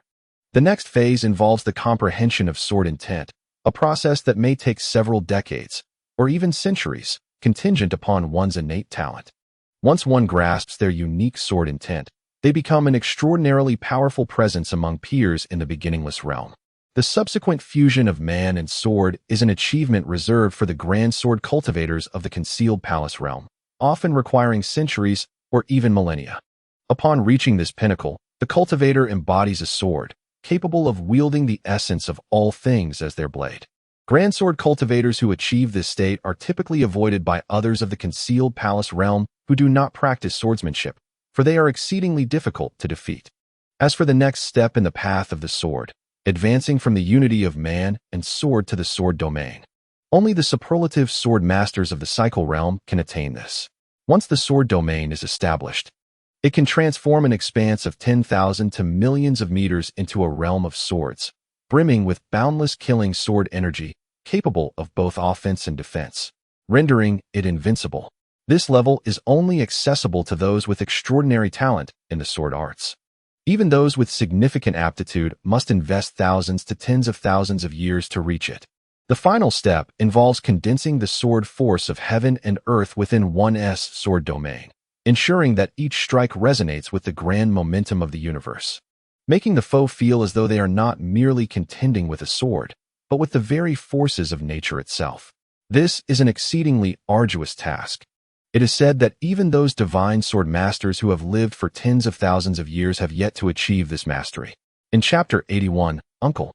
The next phase involves the comprehension of sword intent, a process that may take several decades, or even centuries, contingent upon one's innate talent. Once one grasps their unique sword intent, they become an extraordinarily powerful presence among peers in the beginningless realm. The subsequent fusion of man and sword is an achievement reserved for the grand sword cultivators of the concealed palace realm, often requiring centuries or even millennia. Upon reaching this pinnacle, the cultivator embodies a sword, capable of wielding the essence of all things as their blade. Grand sword cultivators who achieve this state are typically avoided by others of the concealed palace realm who do not practice swordsmanship, for they are exceedingly difficult to defeat. As for the next step in the path of the sword, advancing from the unity of man and sword to the sword domain, only the superlative sword masters of the cycle realm can attain this. Once the sword domain is established, it can transform an expanse of 10,000 to millions of meters into a realm of swords, brimming with boundless killing sword energy, capable of both offense and defense, rendering it invincible. This level is only accessible to those with extraordinary talent in the sword arts. Even those with significant aptitude must invest thousands to tens of thousands of years to reach it. The final step involves condensing the sword force of heaven and earth within one's sword domain, ensuring that each strike resonates with the grand momentum of the universe, making the foe feel as though they are not merely contending with a sword, but with the very forces of nature itself. This is an exceedingly arduous task. It is said that even those divine sword masters who have lived for tens of thousands of years have yet to achieve this mastery. In Chapter 81, Uncle,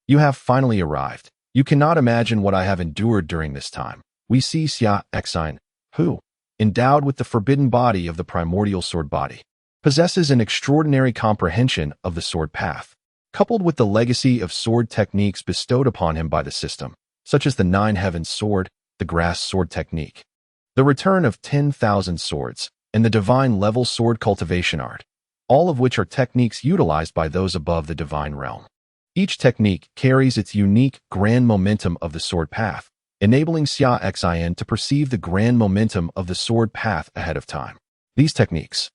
you have finally arrived. You cannot imagine what I have endured during this time. We see Xia Xin, who, endowed with the forbidden body of the Primordial Sword Body, possesses an extraordinary comprehension of the sword path, coupled with the legacy of sword techniques bestowed upon him by the system, such as the Nine Heavens Sword, the Grass Sword Technique, the return of 10,000 swords, and the divine level sword cultivation art, all of which are techniques utilized by those above the divine realm. Each technique carries its unique grand momentum of the sword path, enabling Xia Xin to perceive the grand momentum of the sword path ahead of time. These techniques,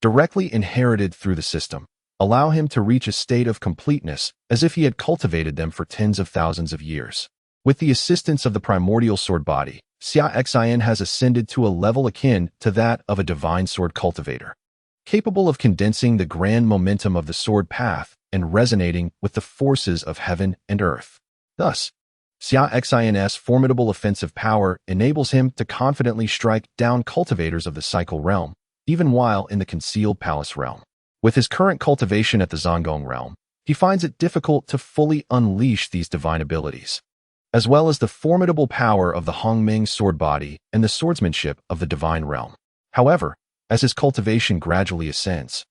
directly inherited through the system, allow him to reach a state of completeness as if he had cultivated them for tens of thousands of years. With the assistance of the Primordial Sword Body, Xia Xin has ascended to a level akin to that of a divine sword cultivator, capable of condensing the grand momentum of the sword path and resonating with the forces of heaven and earth. Thus, Xia Xin's formidable offensive power enables him to confidently strike down cultivators of the cycle realm, even while in the concealed palace realm. With his current cultivation at the Zongong realm, he finds it difficult to fully unleash these divine abilities, as well as the formidable power of the Hongming sword body and the swordsmanship of the divine realm. However, as his cultivation gradually ascends,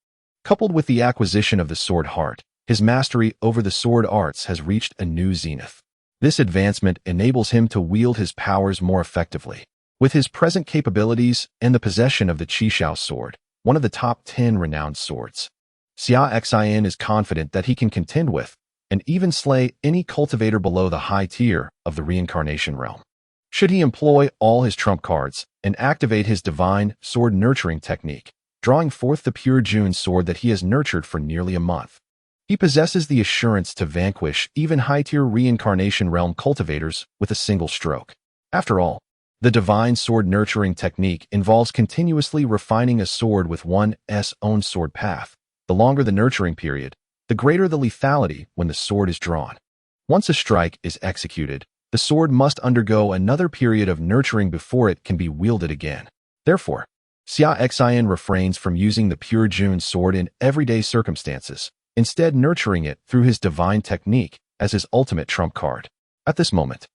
coupled with the acquisition of the sword heart, his mastery over the sword arts has reached a new zenith. This advancement enables him to wield his powers more effectively. With his present capabilities and the possession of the Qishao sword, one of the top 10 renowned swords, Xia Xin is confident that he can contend with and even slay any cultivator below the high tier of the reincarnation realm. Should he employ all his trump cards and activate his divine sword nurturing technique, drawing forth the pure June sword that he has nurtured for nearly a month, he possesses the assurance to vanquish even high-tier reincarnation realm cultivators with a single stroke. After all, the divine sword nurturing technique involves continuously refining a sword with one's own sword path. The longer the nurturing period, the greater the lethality when the sword is drawn. Once a strike is executed, the sword must undergo another period of nurturing before it can be wielded again. Therefore, Xia Xin refrains from using the pure June sword in everyday circumstances, instead nurturing it through his divine technique as his ultimate trump card. At this moment,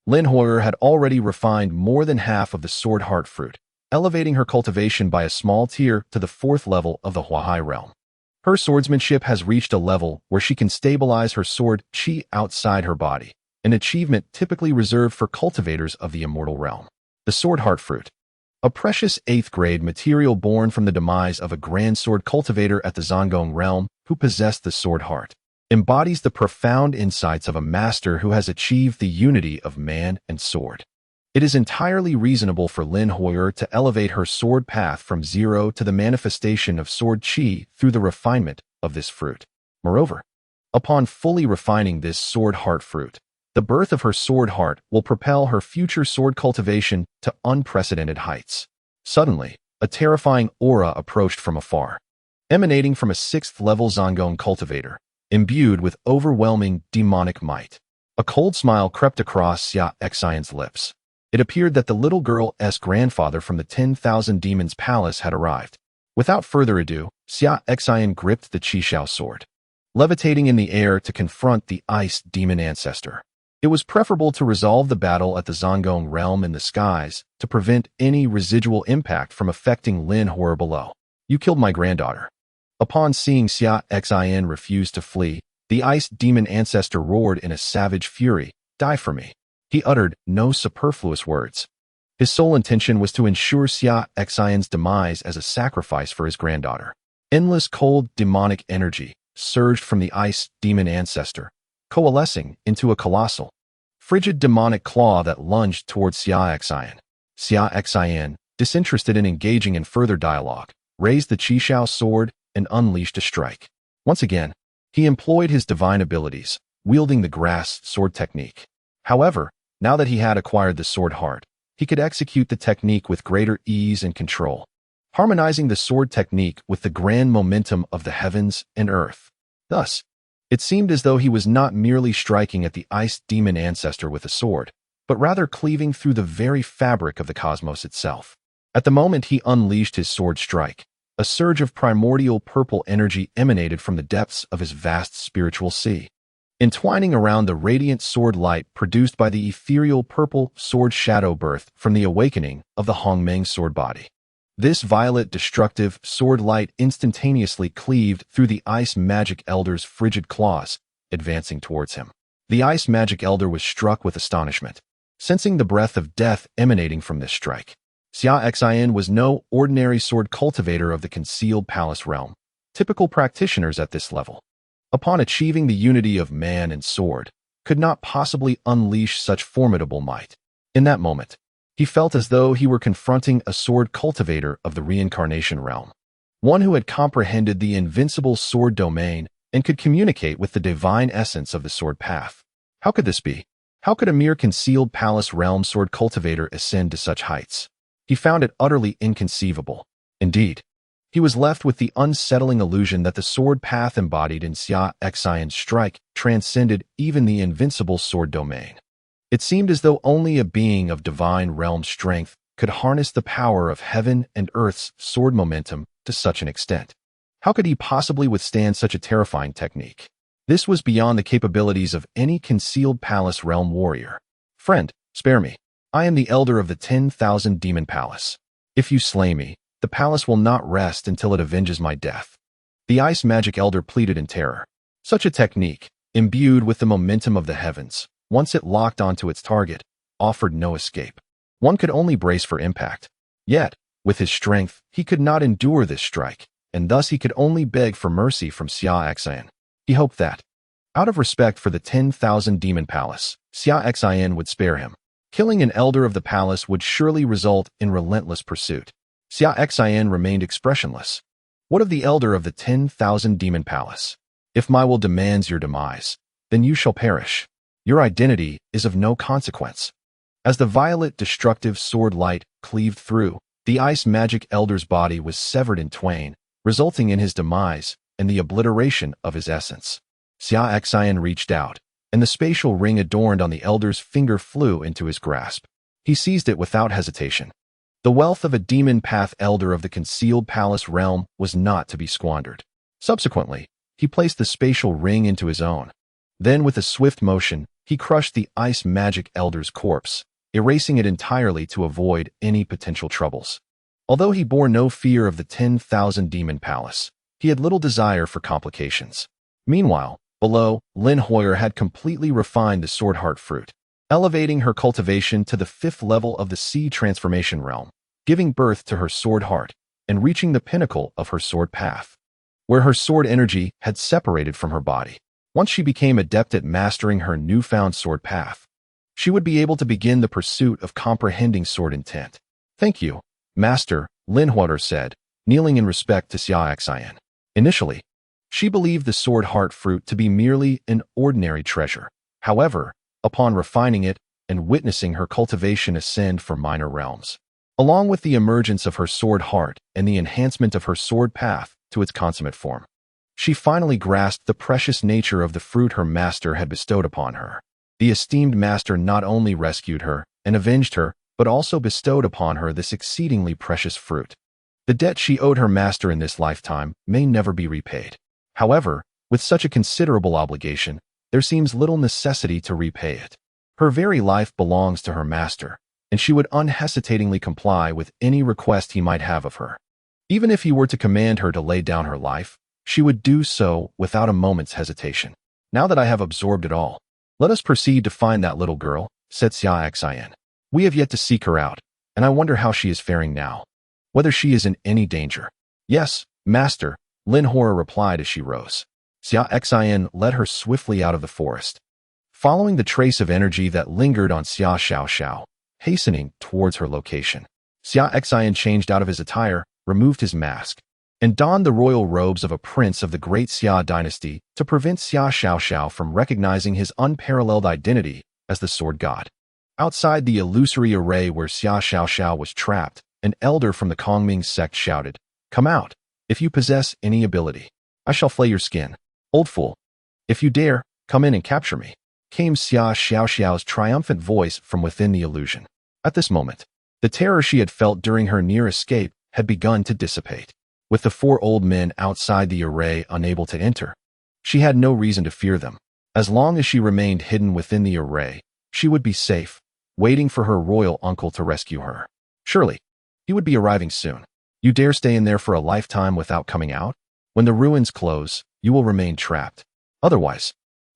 Lin Hoyer had already refined more than half of the sword heart fruit, elevating her cultivation by a small tier to the 4th level of the Huahai realm. Her swordsmanship has reached a level where she can stabilize her sword qi outside her body, an achievement typically reserved for cultivators of the immortal realm. The sword heart fruit, a precious 8th-grade material born from the demise of a grand sword cultivator at the Zongong realm who possessed the sword heart, embodies the profound insights of a master who has achieved the unity of man and sword. It is entirely reasonable for Lin Hoyer to elevate her sword path from 0 to the manifestation of sword qi through the refinement of this fruit. Moreover, upon fully refining this sword heart fruit, the birth of her sword heart will propel her future sword cultivation to unprecedented heights. Suddenly, a terrifying aura approached from afar, emanating from a 6th-level Zongong cultivator, imbued with overwhelming demonic might. A cold smile crept across Xia Xin's lips. It appeared that the little girl's grandfather from the 10,000 Demons Palace had arrived. Without further ado, Xia Xin gripped the Qishao sword, levitating in the air to confront the Ice Demon Ancestor. It was preferable to resolve the battle at the Zongong realm in the skies to prevent any residual impact from affecting Lin Hoyer below. You killed my granddaughter. Upon seeing Xia Xin refuse to flee, the Ice Demon Ancestor roared in a savage fury, "Die for me." He uttered no superfluous words. His sole intention was to ensure Xia Xin's demise as a sacrifice for his granddaughter. Endless cold demonic energy surged from the Ice Demon Ancestor, coalescing into a colossal, frigid demonic claw that lunged towards Xia Xin. Xia Xin, disinterested in engaging in further dialogue, raised the Qishao sword and unleashed a strike. Once again, he employed his divine abilities, wielding the grass sword technique. However, now that he had acquired the sword heart, he could execute the technique with greater ease and control, harmonizing the sword technique with the grand momentum of the heavens and earth. Thus, it seemed as though he was not merely striking at the ice demon ancestor with a sword, but rather cleaving through the very fabric of the cosmos itself. At the moment he unleashed his sword strike, a surge of primordial purple energy emanated from the depths of his vast spiritual sea, entwining around the radiant sword light produced by the ethereal purple sword shadow birth from the awakening of the Hongmeng sword body. This violet destructive sword light instantaneously cleaved through the ice magic elder's frigid claws, advancing towards him. The ice magic elder was struck with astonishment, sensing the breath of death emanating from this strike. Xia Xin was no ordinary sword cultivator of the concealed palace realm, typical practitioners at this level, upon achieving the unity of man and sword, could not possibly unleash such formidable might. In that moment, he felt as though he were confronting a sword cultivator of the reincarnation realm, one who had comprehended the invincible sword domain and could communicate with the divine essence of the sword path. How could this be? How could a mere concealed palace realm sword cultivator ascend to such heights? He found it utterly inconceivable. Indeed, he was left with the unsettling illusion that the sword path embodied in Xia Xin's strike transcended even the invincible sword domain. It seemed as though only a being of divine realm strength could harness the power of heaven and earth's sword momentum to such an extent. How could he possibly withstand such a terrifying technique? This was beyond the capabilities of any concealed palace realm warrior. Friend, spare me. I am the elder of the 10,000 demon palace. If you slay me, the palace will not rest until it avenges my death. The ice magic elder pleaded in terror. Such a technique, imbued with the momentum of the heavens, once it locked onto its target, offered no escape. One could only brace for impact. Yet, with his strength, he could not endure this strike, and thus he could only beg for mercy from Xia Xin. He hoped that, out of respect for the 10,000 demon palace, Xia Xin would spare him. Killing an elder of the palace would surely result in relentless pursuit. Xia Xin remained expressionless. What of the elder of the 10,000 demon palace? If my will demands your demise, then you shall perish. Your identity is of no consequence. As the violet destructive sword light cleaved through, the ice magic elder's body was severed in twain, resulting in his demise and the obliteration of his essence. Xia Xin reached out, and the spatial ring adorned on the elder's finger flew into his grasp. He seized it without hesitation. The wealth of a demon path elder of the concealed palace realm was not to be squandered. Subsequently, he placed the spatial ring into his own. Then, with a swift motion, he crushed the ice magic elder's corpse, erasing it entirely to avoid any potential troubles. Although he bore no fear of the 10,000 demon palace, he had little desire for complications. Meanwhile, below, Lin Hoyer had completely refined the sword heart fruit, elevating her cultivation to the 5th level of the sea transformation realm, giving birth to her sword heart and reaching the pinnacle of her sword path, where her sword energy had separated from her body. Once she became adept at mastering her newfound sword path, she would be able to begin the pursuit of comprehending sword intent. Thank you, Master, Lin Hoyer said, kneeling in respect to Xia Xin. Initially, she believed the sword heart fruit to be merely an ordinary treasure. However, upon refining it and witnessing her cultivation ascend for minor realms, along with the emergence of her sword heart and the enhancement of her sword path to its consummate form, she finally grasped the precious nature of the fruit her master had bestowed upon her. The esteemed master not only rescued her and avenged her, but also bestowed upon her this exceedingly precious fruit. The debt she owed her master in this lifetime may never be repaid. However, with such a considerable obligation, there seems little necessity to repay it. Her very life belongs to her master, and she would unhesitatingly comply with any request he might have of her. Even if he were to command her to lay down her life, she would do so without a moment's hesitation. Now that I have absorbed it all, let us proceed to find that little girl, said Xia Xin. We have yet to seek her out, and I wonder how she is faring now, whether she is in any danger. Yes, master, Lin Hoyer replied as she rose. Xia Xin led her swiftly out of the forest, following the trace of energy that lingered on Xia Xiao, hastening towards her location. Xia Xin changed out of his attire, removed his mask, and donned the royal robes of a prince of the great Xia dynasty to prevent Xia Xiaoxiao from recognizing his unparalleled identity as the sword god. Outside the illusory array where Xia Xiaoxiao was trapped, an elder from the Demon Sect shouted, "Come out! If you possess any ability, I shall flay your skin. Old fool! If you dare, come in and capture me," came Xia Xiaoxiao's triumphant voice from within the illusion. At this moment, the terror she had felt during her near escape had begun to dissipate. With the four old men outside the array unable to enter, she had no reason to fear them. As long as she remained hidden within the array, she would be safe, waiting for her royal uncle to rescue her. Surely, he would be arriving soon. You dare stay in there for a lifetime without coming out? When the ruins close, you will remain trapped. Otherwise,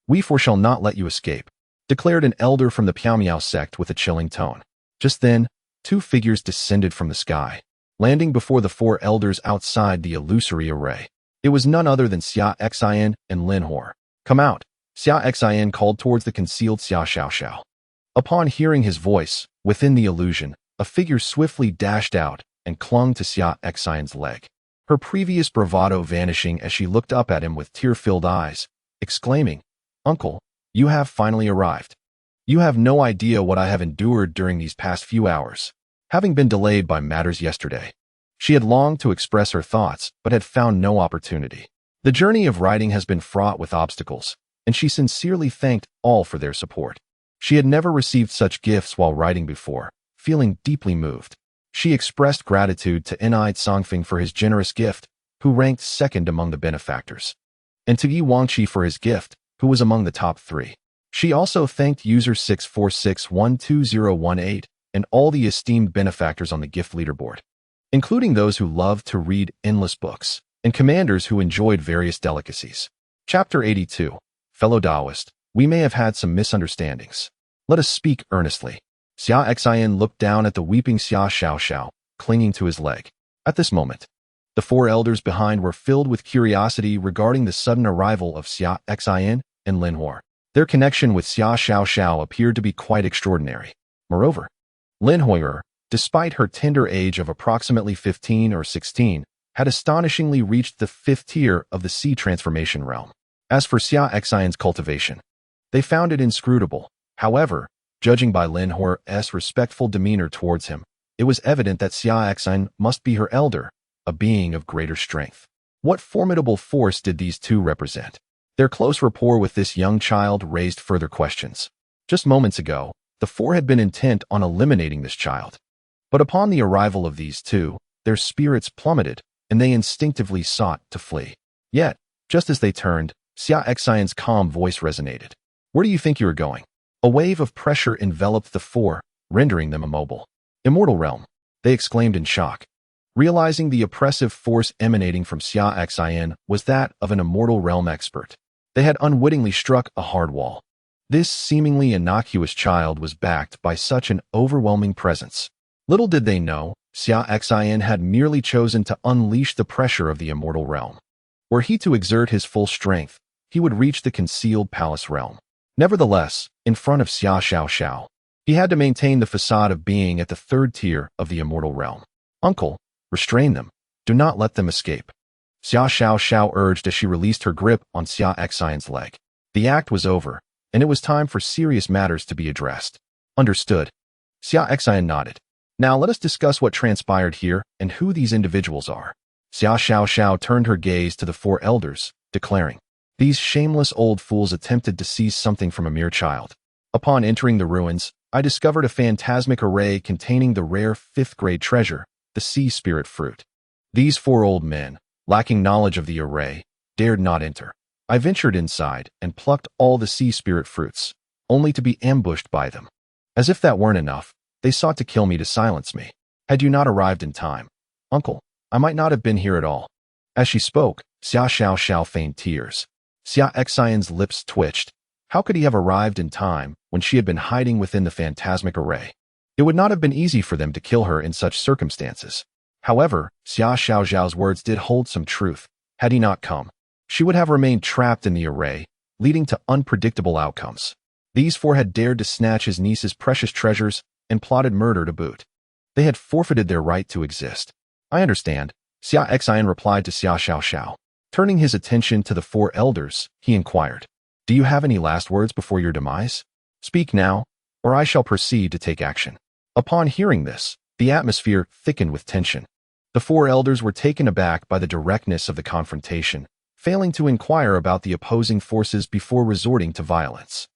we four shall not let you escape, declared an elder from the Demon Sect with a chilling tone. Just then, two figures descended from the sky, landing before the four elders outside the illusory array. It was none other than Xia Xin and Lin Hor. "Come out," Xia Xin called towards the concealed Xia Xiaoxiao. Upon hearing his voice, within the illusion, a figure swiftly dashed out and clung to Xia Xin's leg, her previous bravado vanishing as she looked up at him with tear-filled eyes, exclaiming, "Uncle, you have finally arrived. You have no idea what I have endured during these past few hours." Having been delayed by matters yesterday, she had longed to express her thoughts but had found no opportunity. The journey of writing has been fraught with obstacles, and she sincerely thanked all for their support. She had never received such gifts while writing before, feeling deeply moved. She expressed gratitude to Enide Songfeng for his generous gift, who ranked second among the benefactors, and to Yi Wangqi for his gift, who was among the top 3. She also thanked user 6461218 and all the esteemed benefactors on the gift leaderboard, including those who loved to read endless books, and commanders who enjoyed various delicacies. Chapter 82. Fellow Taoist, we may have had some misunderstandings. Let us speak earnestly. Xia Xin looked down at the weeping Xia Xiaoxiao, clinging to his leg. At this moment, the four elders behind were filled with curiosity regarding the sudden arrival of Xia Xin and Lin Hor. Their connection with Xia Xiaoxiao appeared to be quite extraordinary. Moreover, Lin Hor, despite her tender age of approximately 15 or 16, had astonishingly reached the 5th tier of the sea transformation realm. As for Xia Xin's cultivation, they found it inscrutable. However, judging by Lin Hor's respectful demeanor towards him, it was evident that Xia Xin must be her elder, a being of greater strength. What formidable force did these two represent? Their close rapport with this young child raised further questions. Just moments ago, the four had been intent on eliminating this child. But upon the arrival of these two, their spirits plummeted, and they instinctively sought to flee. Yet, just as they turned, Xia Xin's calm voice resonated. "Where do you think you are going?" A wave of pressure enveloped the four, rendering them immobile. "Immortal realm," they exclaimed in shock, realizing the oppressive force emanating from Xia Xin was that of an immortal realm expert. They had unwittingly struck a hard wall. This seemingly innocuous child was backed by such an overwhelming presence. Little did they know, Xia Xin had merely chosen to unleash the pressure of the immortal realm. Were he to exert his full strength, he would reach the concealed palace realm. Nevertheless, in front of Xia Xiaoxiao, he had to maintain the facade of being at the 3rd tier of the immortal realm. "Uncle, restrain them. Do not let them escape," Xia Xiaoxiao urged as she released her grip on Xia Xin's leg. The act was over, and it was time for serious matters to be addressed. "Understood." Xia Xin nodded. "Now let us discuss what transpired here and who these individuals are." Xia Xiaoxiao turned her gaze to the four elders, declaring, "These shameless old fools attempted to seize something from a mere child. Upon entering the ruins, I discovered a phantasmic array containing the rare 5th-grade treasure, the sea spirit fruit. These four old men, lacking knowledge of the array, dared not enter. I ventured inside and plucked all the sea spirit fruits, only to be ambushed by them. As if that weren't enough, they sought to kill me to silence me. Had you not arrived in time, uncle, I might not have been here at all." As she spoke, Xia Xiaoxiao feigned tears. Xia Xin's lips twitched. How could he have arrived in time when she had been hiding within the phantasmic array? It would not have been easy for them to kill her in such circumstances. However, Xia Xiaoxiao's words did hold some truth. Had he not come, she would have remained trapped in the array, leading to unpredictable outcomes. These four had dared to snatch his niece's precious treasures and plotted murder to boot. They had forfeited their right to exist. I understand, Xia Xin replied to Xia Xiao. Turning his attention to the four elders, he inquired, "Do you have any last words before your demise? Speak now, or I shall proceed to take action." Upon hearing this, the atmosphere thickened with tension. The four elders were taken aback by the directness of the confrontation, failing to inquire about the opposing forces before resorting to violence.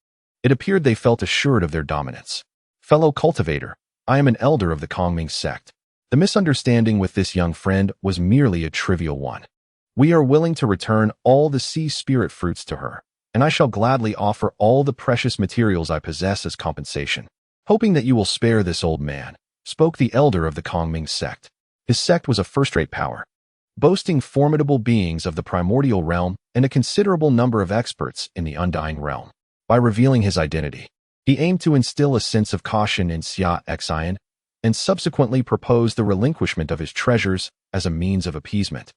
It appeared they felt assured of their dominance. "Fellow cultivator, I am an elder of the Demon Sect. The misunderstanding with this young friend was merely a trivial one. We are willing to return all the sea spirit fruits to her, and I shall gladly offer all the precious materials I possess as compensation. Hoping that you will spare this old man," spoke the elder of the Demon Sect. His sect was a first-rate power, boasting formidable beings of the primordial realm and a considerable number of experts in the undying realm. By revealing his identity, he aimed to instill a sense of caution in Xia Xin and subsequently proposed the relinquishment of his treasures as a means of appeasement,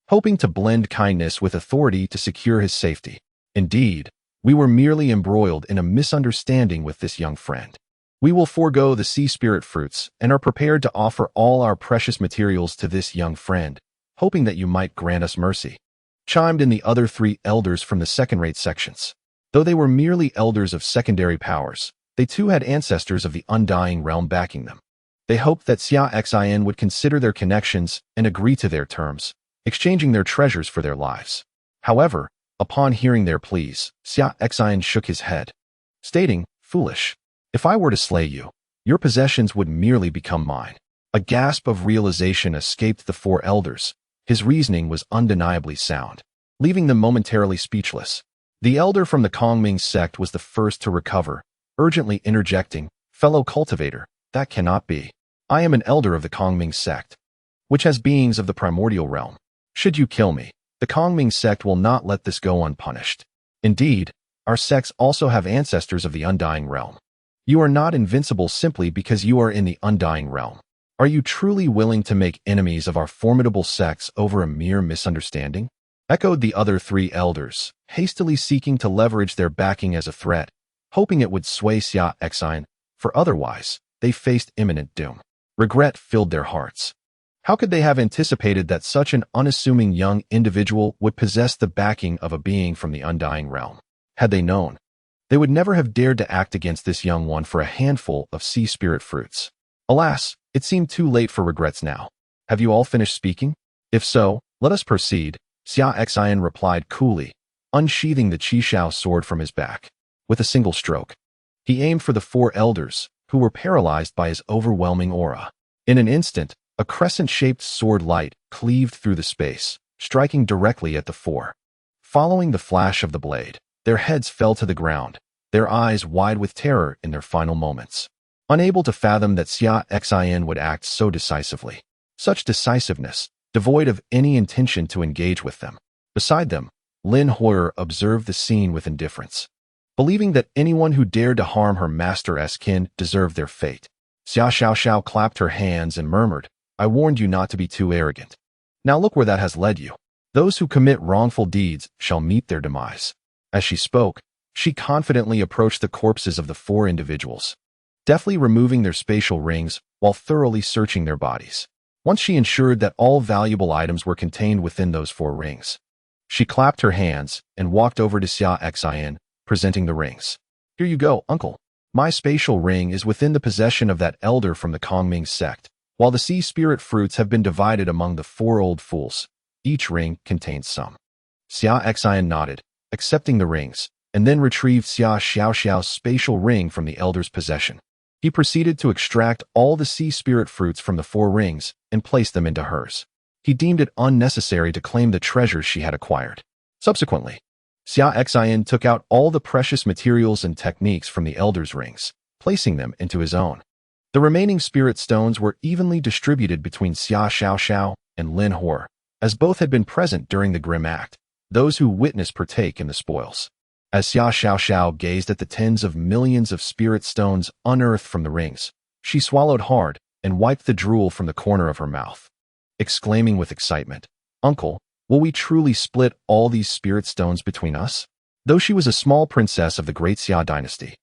hoping to blend kindness with authority to secure his safety. Indeed, we were merely embroiled in a misunderstanding with this young friend. We will forego the sea spirit fruits and are prepared to offer all our precious materials to this young friend, hoping that you might grant us mercy," chimed in the other three elders from the second-rate sections. Though they were merely elders of secondary powers, they too had ancestors of the undying realm backing them. They hoped that Xia Xin would consider their connections and agree to their terms, exchanging their treasures for their lives. However, upon hearing their pleas, Xia Xin shook his head, stating, "Foolish. If I were to slay you, your possessions would merely become mine." A gasp of realization escaped the four elders. His reasoning was undeniably sound, leaving them momentarily speechless. The elder from the Demon Sect was the first to recover, urgently interjecting, "Fellow cultivator, that cannot be. I am an elder of the Demon Sect, which has beings of the primordial realm. Should you kill me, the Demon Sect will not let this go unpunished. Indeed, our sects also have ancestors of the undying realm. You are not invincible simply because you are in the undying realm. Are you truly willing to make enemies of our formidable sects over a mere misunderstanding?" echoed the other three elders, hastily seeking to leverage their backing as a threat, hoping it would sway Xia Xin, for otherwise, they faced imminent doom. Regret filled their hearts. How could they have anticipated that such an unassuming young individual would possess the backing of a being from the undying realm? Had they known, they would never have dared to act against this young one for a handful of sea spirit fruits. Alas, it seemed too late for regrets now. "Have you all finished speaking? If so, let us proceed," Xia Xin replied coolly, unsheathing the Chaos sword from his back. With a single stroke, he aimed for the four elders, who were paralyzed by his overwhelming aura. In an instant, a crescent-shaped sword light cleaved through the space, striking directly at the four. Following the flash of the blade, their heads fell to the ground, their eyes wide with terror in their final moments. Unable to fathom that Xia Xin would act so decisively. Such decisiveness, devoid of any intention to engage with them. Beside them, Lin Hoyer observed the scene with indifference, believing that anyone who dared to harm her master's kin deserved their fate. Xia Xiao clapped her hands and murmured, "I warned you not to be too arrogant. Now look where that has led you. Those who commit wrongful deeds shall meet their demise." As she spoke, she confidently approached the corpses of the four individuals, deftly removing their spatial rings while thoroughly searching their bodies. Once she ensured that all valuable items were contained within those four rings, she clapped her hands and walked over to Xia Xin, presenting the rings. "Here you go, uncle. My spatial ring is within the possession of that elder from the Demon Sect, while the sea spirit fruits have been divided among the four old fools. Each ring contains some." Xia Xin nodded, accepting the rings, and then retrieved Xia Xiao's spatial ring from the elder's possession. He proceeded to extract all the sea spirit fruits from the four rings and place them into hers. He deemed it unnecessary to claim the treasures she had acquired. Subsequently, Xia Xin took out all the precious materials and techniques from the elder's rings, placing them into his own. The remaining spirit stones were evenly distributed between Xia Xiao and Lin Hoyer, as both had been present during the grim act. Those who witnessed partake in the spoils. As Xia Xiao gazed at the tens of millions of spirit stones unearthed from the rings, she swallowed hard and wiped the drool from the corner of her mouth, exclaiming with excitement, "Uncle, will we truly split all these spirit stones between us?" Though she was a small princess of the great Xia dynasty,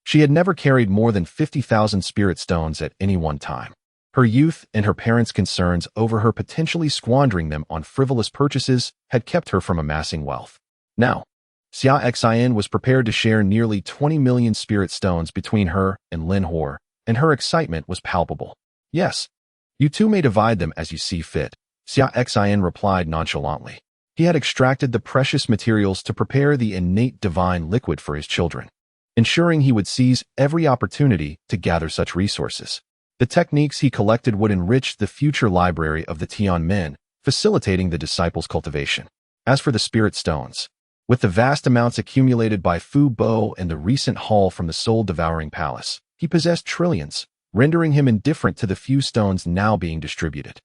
she had never carried more than 50,000 spirit stones at any one time. Her youth and her parents' concerns over her potentially squandering them on frivolous purchases had kept her from amassing wealth. Now, Xia Xin was prepared to share nearly 20 million spirit stones between her and Lin Hor, and her excitement was palpable. Yes, you two may divide them as you see fit, Xia Xin replied nonchalantly. He had extracted the precious materials to prepare the innate divine liquid for his children, ensuring he would seize every opportunity to gather such resources. The techniques he collected would enrich the future library of the Tian men, facilitating the disciples' cultivation. As for the spirit stones, with the vast amounts accumulated by Fu Bo and the recent haul from the soul-devouring palace, he possessed trillions, rendering him indifferent to the few stones now being distributed.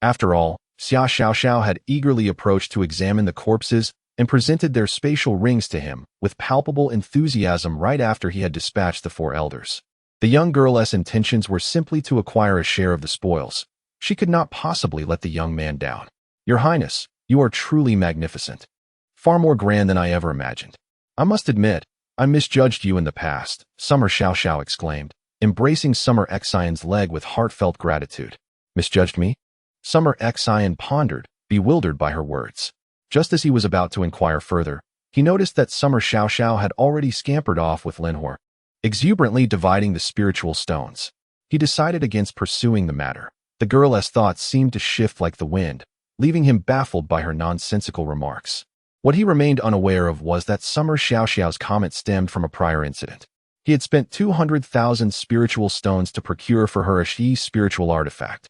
After all, Xia Xiaoxiao had eagerly approached to examine the corpses and presented their spatial rings to him with palpable enthusiasm right after he had dispatched the 4 elders. The young girl's intentions were simply to acquire a share of the spoils. She could not possibly let the young man down. Your Highness, you are truly magnificent. Far more grand than I ever imagined. I must admit, I misjudged you in the past, Summer Xiaoxiao exclaimed, embracing Summer Xion's leg with heartfelt gratitude. Misjudged me? Summer Xion pondered, bewildered by her words. Just as he was about to inquire further, he noticed that Summer Xiaoxiao had already scampered off with Lin Hor, exuberantly dividing the spiritual stones. He decided against pursuing the matter. The girl's thoughts seemed to shift like the wind, leaving him baffled by her nonsensical remarks. What he remained unaware of was that Summer Xiaoxiao's comment stemmed from a prior incident. He had spent 200,000 spiritual stones to procure for her a Xi spiritual artifact,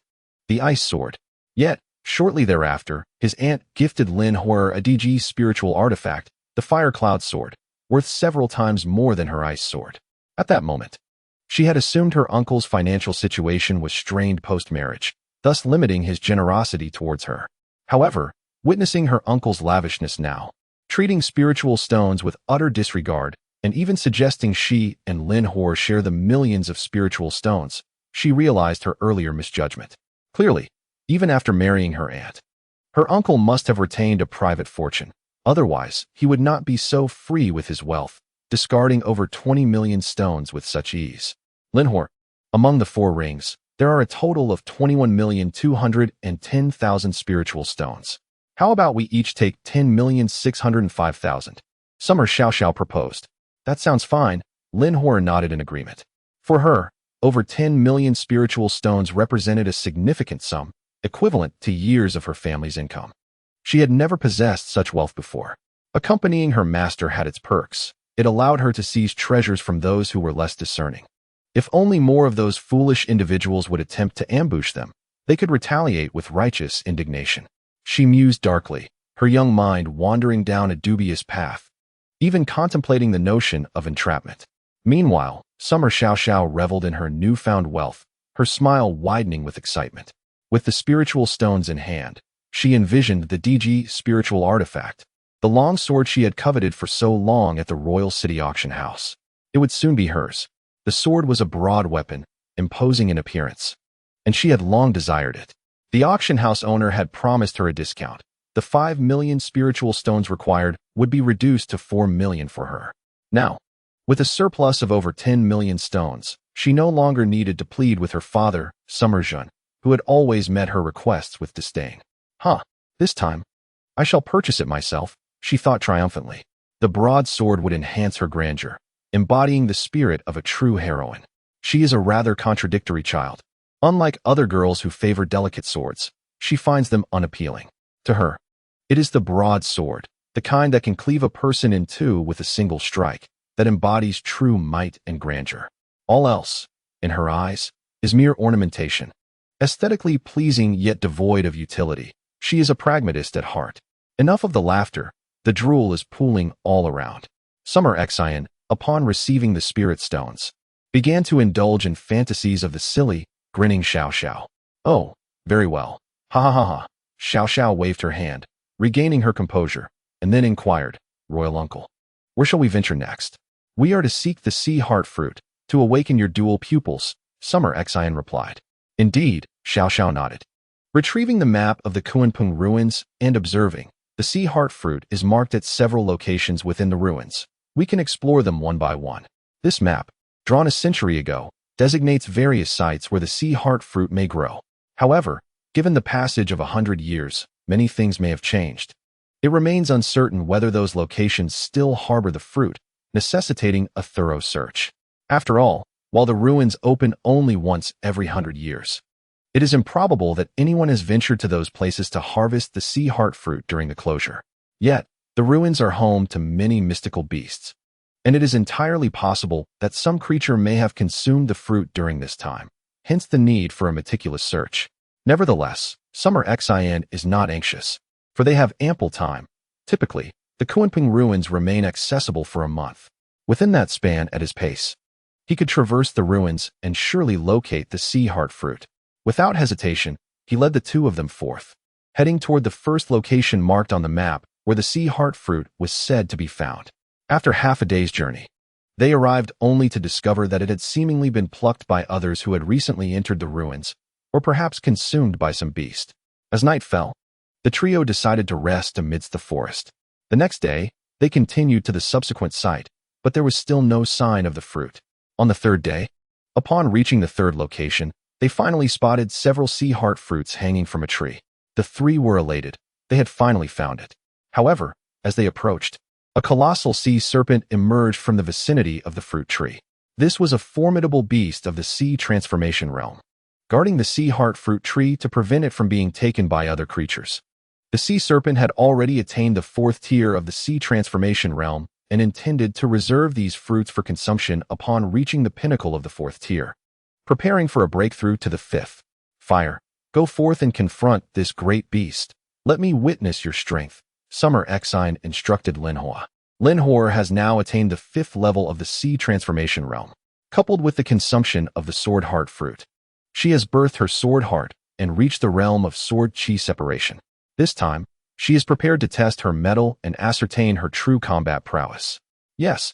the Ice Sword. Yet, shortly thereafter, his aunt gifted Lin Hor a DG spiritual artifact, the Fire Cloud Sword, worth several times more than her Ice Sword. At that moment, she had assumed her uncle's financial situation was strained post-marriage, thus limiting his generosity towards her. However, witnessing her uncle's lavishness now, treating spiritual stones with utter disregard, and even suggesting she and Lin Hor share the millions of spiritual stones, she realized her earlier misjudgment. Clearly, even after marrying her aunt, her uncle must have retained a private fortune. Otherwise, he would not be so free with his wealth, discarding over 20 million stones with such ease. Lin Hor, among the 4 rings, there are a total of 21,210,000 spiritual stones. How about we each take 10,605,000? Summer Xiaoxiao proposed. That sounds fine, Lin Hor nodded in agreement. For her, over 10 million spiritual stones represented a significant sum, equivalent to years of her family's income. She had never possessed such wealth before. Accompanying her master had its perks. It allowed her to seize treasures from those who were less discerning. If only more of those foolish individuals would attempt to ambush them, they could retaliate with righteous indignation. She mused darkly, her young mind wandering down a dubious path, even contemplating the notion of entrapment. Meanwhile, Summer Xiaoxiao reveled in her newfound wealth, her smile widening with excitement. With the spiritual stones in hand, she envisioned the DG spiritual artifact, the long sword she had coveted for so long at the Royal City Auction House. It would soon be hers. The sword was a broad weapon, imposing in appearance, and she had long desired it. The auction house owner had promised her a discount. The 5 million spiritual stones required would be reduced to 4 million for her. Now, with a surplus of over 10 million stones, she no longer needed to plead with her father, Summer Jun, who had always met her requests with disdain. This time, I shall purchase it myself, she thought triumphantly. The broad sword would enhance her grandeur, embodying the spirit of a true heroine. She is a rather contradictory child. Unlike other girls who favor delicate swords, she finds them unappealing. To her, it is the broad sword, the kind that can cleave a person in two with a single strike, that embodies true might and grandeur. All else, in her eyes, is mere ornamentation. Aesthetically pleasing yet devoid of utility, she is a pragmatist at heart. Enough of the laughter, the drool is pooling all around. Summer Xion, upon receiving the spirit stones, began to indulge in fantasies of the silly, grinning Xiaoxiao. Oh, very well. Ha ha ha ha. Xiaoxiao waved her hand, regaining her composure, and then inquired, Royal Uncle, where shall we venture next? We are to seek the sea heart fruit, to awaken your dual pupils, Summer Xion replied. Indeed, Xiaoxiao nodded. Retrieving the map of the Kuanping ruins and observing, the sea heart fruit is marked at several locations within the ruins. We can explore them one by one. This map, drawn a century ago, designates various sites where the sea heart fruit may grow. However, given the passage of 100 years, many things may have changed. It remains uncertain whether those locations still harbor the fruit, necessitating a thorough search. After all, while the ruins open only once every 100 years, it is improbable that anyone has ventured to those places to harvest the sea heart fruit during the closure. Yet, the ruins are home to many mystical beasts, and it is entirely possible that some creature may have consumed the fruit during this time, hence the need for a meticulous search. Nevertheless, Summer Xia Xin is not anxious, for they have ample time. Typically, the Kuanping ruins remain accessible for a month. Within that span, at his pace, he could traverse the ruins and surely locate the sea heart fruit. Without hesitation, he led the two of them forth, heading toward the first location marked on the map where the sea heart fruit was said to be found. After half a day's journey, they arrived only to discover that it had seemingly been plucked by others who had recently entered the ruins, or perhaps consumed by some beast. As night fell, the trio decided to rest amidst the forest. The next day, they continued to the subsequent site, but there was still no sign of the fruit. On the third day, upon reaching the third location, they finally spotted several sea heart fruits hanging from a tree. The three were elated. They had finally found it. However, as they approached, a colossal sea serpent emerged from the vicinity of the fruit tree. This was a formidable beast of the sea transformation realm, guarding the sea heart fruit tree to prevent it from being taken by other creatures. The sea serpent had already attained the fourth tier of the sea transformation realm and intended to reserve these fruits for consumption upon reaching the pinnacle of the fourth tier. Preparing for a breakthrough to the fifth. Fire, go forth and confront this great beast. Let me witness your strength, Summer Xia Xin instructed Linhua. Linhua has now attained the fifth level of the sea transformation realm, coupled with the consumption of the sword heart fruit. She has birthed her sword heart and reached the realm of sword chi separation. This time, she is prepared to test her mettle and ascertain her true combat prowess. Yes,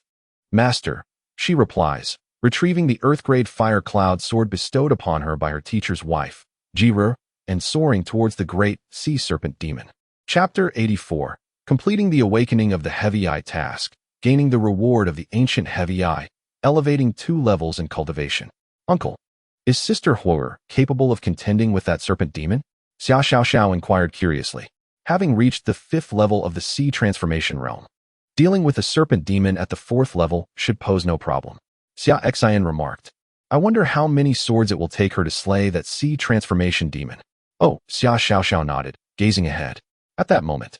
Master, she replies, retrieving the earth-grade fire cloud sword bestowed upon her by her teacher's wife, Jiru, and soaring towards the great sea serpent demon. Chapter 84. Completing the awakening of the Heavy Eye task, gaining the reward of the ancient Heavy Eye, elevating 2 levels in cultivation. Uncle, is Sister Huo capable of contending with that serpent demon? Xia Xiao inquired curiously. Having reached the 5th level of the sea transformation realm, dealing with a serpent demon at the 4th level should pose no problem. Xia Xin remarked. I wonder how many swords it will take her to slay that sea transformation demon. Oh, Xia Xiao nodded, gazing ahead. At that moment,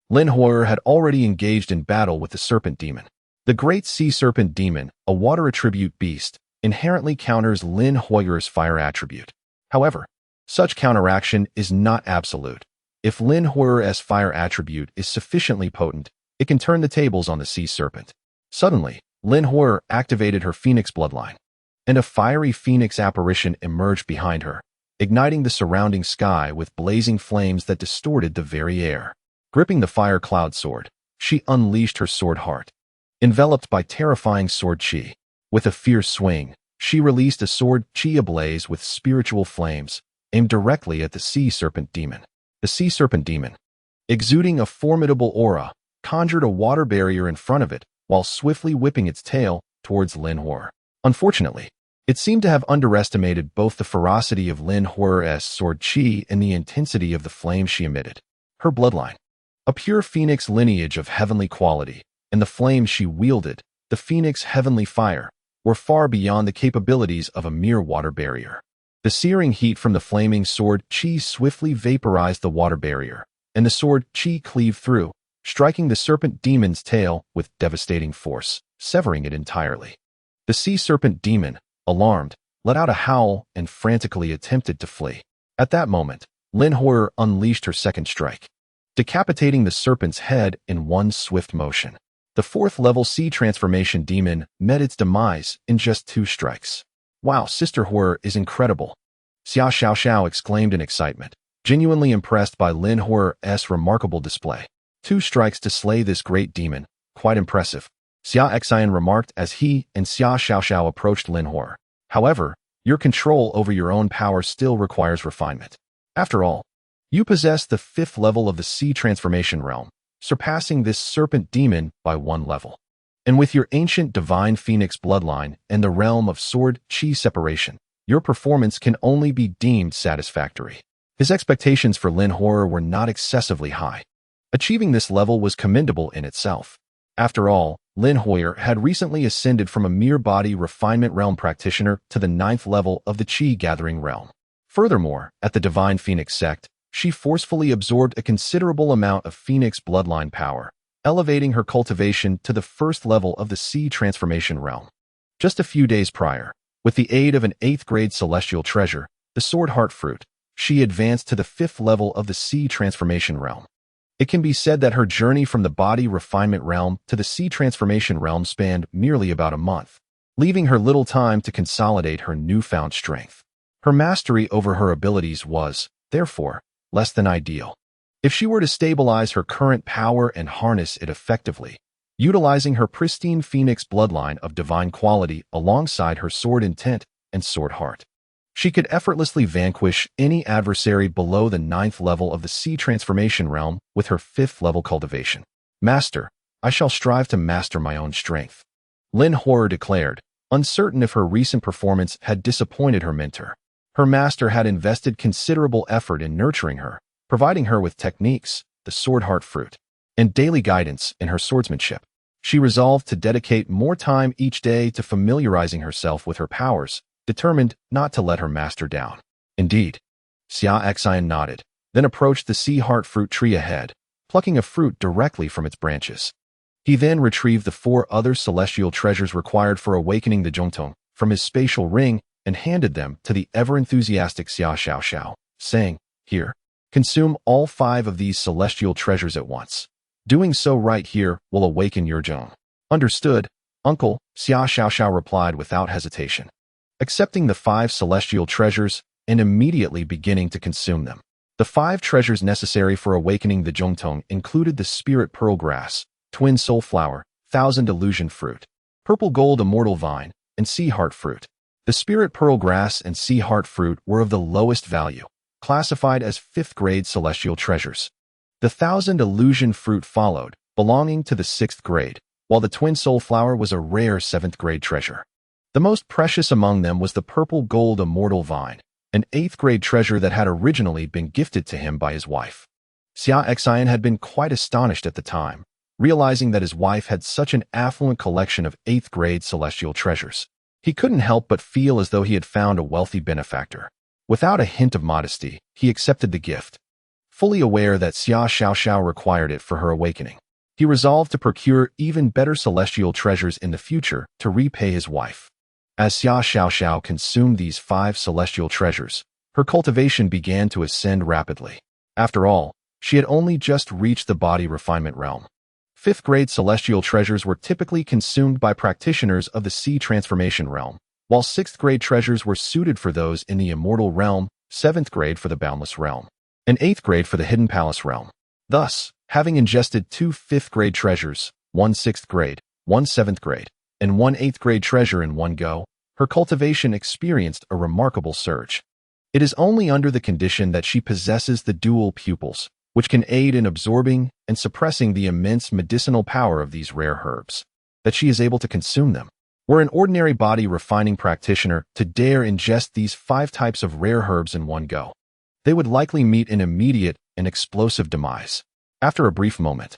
Lin Huo had already engaged in battle with the serpent demon. The great sea serpent demon, a water attribute beast, inherently counters Lin Huo's fire attribute. However, such counteraction is not absolute. If Lin Huo's fire attribute is sufficiently potent, it can turn the tables on the sea serpent. Suddenly, Lin Huo activated her phoenix bloodline, and a fiery phoenix apparition emerged behind her, igniting the surrounding sky with blazing flames that distorted the very air. Gripping the fire cloud sword, she unleashed her sword heart, enveloped by terrifying sword chi. With a fierce swing, she released a sword chi ablaze with spiritual flames, aimed directly at the sea serpent demon. The sea serpent demon, exuding a formidable aura, conjured a water barrier in front of it while swiftly whipping its tail towards Lin Huo. Unfortunately, it seemed to have underestimated both the ferocity of Lin Huo's sword chi and the intensity of the flame she emitted. Her bloodline, a pure phoenix lineage of heavenly quality, and the flames she wielded, the phoenix heavenly fire, were far beyond the capabilities of a mere water barrier. The searing heat from the flaming sword chi swiftly vaporized the water barrier, and the sword chi cleaved through, striking the serpent demon's tail with devastating force, severing it entirely. The sea serpent demon, alarmed, let out a howl and frantically attempted to flee. At that moment, Lin Huo unleashed her second strike, decapitating the serpent's head in one swift motion. The 4th level sea transformation demon met its demise in just 2 strikes. Wow, Sister Huo is incredible, Xia Xiao exclaimed in excitement, genuinely impressed by Lin Huo's remarkable display. 2 strikes to slay this great demon, quite impressive, Xia Xin remarked as he and Xia Xiao approached Lin Huo. However, your control over your own power still requires refinement. After all, you possess the 5th level of the sea transformation realm, surpassing this serpent demon by 1 level. And with your ancient divine phoenix bloodline and the realm of sword chi separation, your performance can only be deemed satisfactory. His expectations for Lin Horror were not excessively high. Achieving this level was commendable in itself. After all, Lin Hoyer had recently ascended from a mere body refinement realm practitioner to the 9th level of the Chi gathering realm. Furthermore, at the Divine Phoenix Sect, she forcefully absorbed a considerable amount of Phoenix bloodline power, elevating her cultivation to the 1st level of the Sea transformation realm. Just a few days prior, with the aid of an 8th grade celestial treasure, the Sword Heart Fruit, she advanced to the 5th level of the Sea transformation realm. It can be said that her journey from the body refinement realm to the Sea transformation realm spanned merely about a month, leaving her little time to consolidate her newfound strength. Her mastery over her abilities was, therefore, less than ideal. If she were to stabilize her current power and harness it effectively, utilizing her pristine Phoenix bloodline of divine quality alongside her sword intent and sword heart, she could effortlessly vanquish any adversary below the 9th level of the Sea transformation realm with her 5th level cultivation. Master, I shall strive to master my own strength, Lin Horror declared, uncertain if her recent performance had disappointed her mentor. Her master had invested considerable effort in nurturing her, providing her with techniques, the Sword Heart Fruit, and daily guidance in her swordsmanship. She resolved to dedicate more time each day to familiarizing herself with her powers, determined not to let her master down. Indeed, Xia Xin nodded, then approached the Sea Heart Fruit tree ahead, plucking a fruit directly from its branches. He then retrieved the 4 other celestial treasures required for awakening the Zhongtong from his spatial ring and handed them to the ever-enthusiastic Xia Xiaoxiao, saying, "Here, consume all 5 of these celestial treasures at once. Doing so right here will awaken your Zhong." "Understood, Uncle," Xia Xiaoxiao replied without hesitation, accepting the 5 celestial treasures and immediately beginning to consume them. The 5 treasures necessary for awakening the Zhongtong included the Spirit Pearl Grass, Twin Soul Flower, Thousand Illusion Fruit, Purple Gold Immortal Vine, and Sea Heart Fruit. The Spirit Pearl Grass and Sea Heart Fruit were of the lowest value, classified as 5th grade celestial treasures. The Thousand Illusion Fruit followed, belonging to the 6th grade, while the Twin Soul Flower was a rare 7th grade treasure. The most precious among them was the Purple Gold Immortal Vine, an 8th grade treasure that had originally been gifted to him by his wife. Xia Xin had been quite astonished at the time, realizing that his wife had such an affluent collection of 8th grade celestial treasures. He couldn't help but feel as though he had found a wealthy benefactor. Without a hint of modesty, he accepted the gift, fully aware that Xia Xiaoxiao required it for her awakening. He resolved to procure even better celestial treasures in the future to repay his wife. As Xia Xiaoxiao consumed these 5 celestial treasures, her cultivation began to ascend rapidly. After all, she had only just reached the body refinement realm. 5th grade celestial treasures were typically consumed by practitioners of the Sea transformation realm, while 6th grade treasures were suited for those in the immortal realm, 7th grade for the boundless realm, and 8th grade for the hidden palace realm. Thus, having ingested 2 5th grade treasures, 1 6th grade, 1 7th grade, and 1 8th grade treasure in one go, her cultivation experienced a remarkable surge. It is only under the condition that she possesses the dual pupils, which can aid in absorbing and suppressing the immense medicinal power of these rare herbs, that she is able to consume them. Were an ordinary body refining practitioner to dare ingest these 5 types of rare herbs in one go, they would likely meet an immediate and explosive demise. After a brief moment,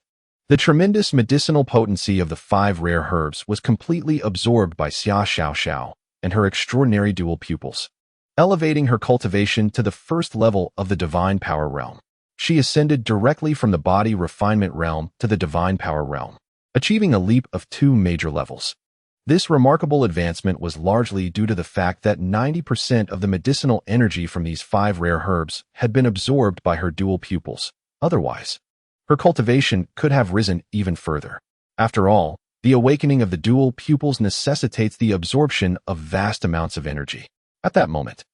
the tremendous medicinal potency of the 5 rare herbs was completely absorbed by Xia Xiaoxiao and her extraordinary dual pupils, elevating her cultivation to the 1st level of the divine power realm. She ascended directly from the body refinement realm to the divine power realm, achieving a leap of 2 major levels. This remarkable advancement was largely due to the fact that 90% of the medicinal energy from these 5 rare herbs had been absorbed by her dual pupils. Otherwise, her cultivation could have risen even further. After all, the awakening of the dual pupils necessitates the absorption of vast amounts of energy. At that moment,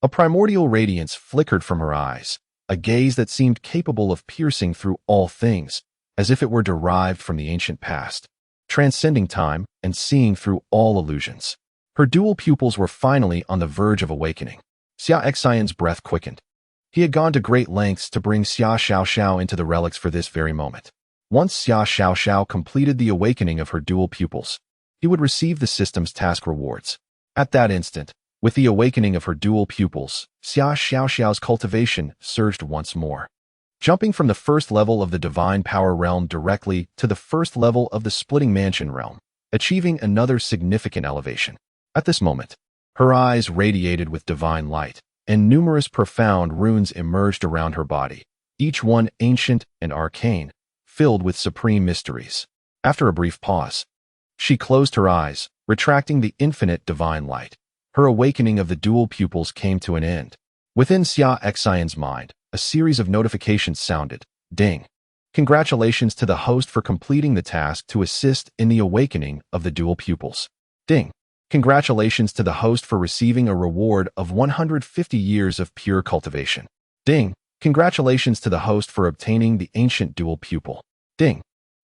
a primordial radiance flickered from her eyes, a gaze that seemed capable of piercing through all things, as if it were derived from the ancient past, transcending time and seeing through all illusions. Her dual pupils were finally on the verge of awakening. Xia Xion's breath quickened. He had gone to great lengths to bring Xia Xiaoxiao into the relics for this very moment. Once Xia Xiaoxiao completed the awakening of her dual pupils, he would receive the system's task rewards. At that instant, with the awakening of her dual pupils, Xia Xiaoxiao's cultivation surged once more, jumping from the first level of the Divine Power Realm directly to the first level of the Splitting Mansion Realm, achieving another significant elevation. At this moment, her eyes radiated with divine light, and numerous profound runes emerged around her body, each one ancient and arcane, filled with supreme mysteries. After a brief pause, she closed her eyes, retracting the infinite divine light. Her awakening of the dual pupils came to an end. Within Xia Xian's mind, a series of notifications sounded. Ding. Congratulations to the host for completing the task to assist in the awakening of the dual pupils. Ding. Congratulations to the host for receiving a reward of 150 years of pure cultivation. Ding. Congratulations to the host for obtaining the ancient dual pupil. Ding.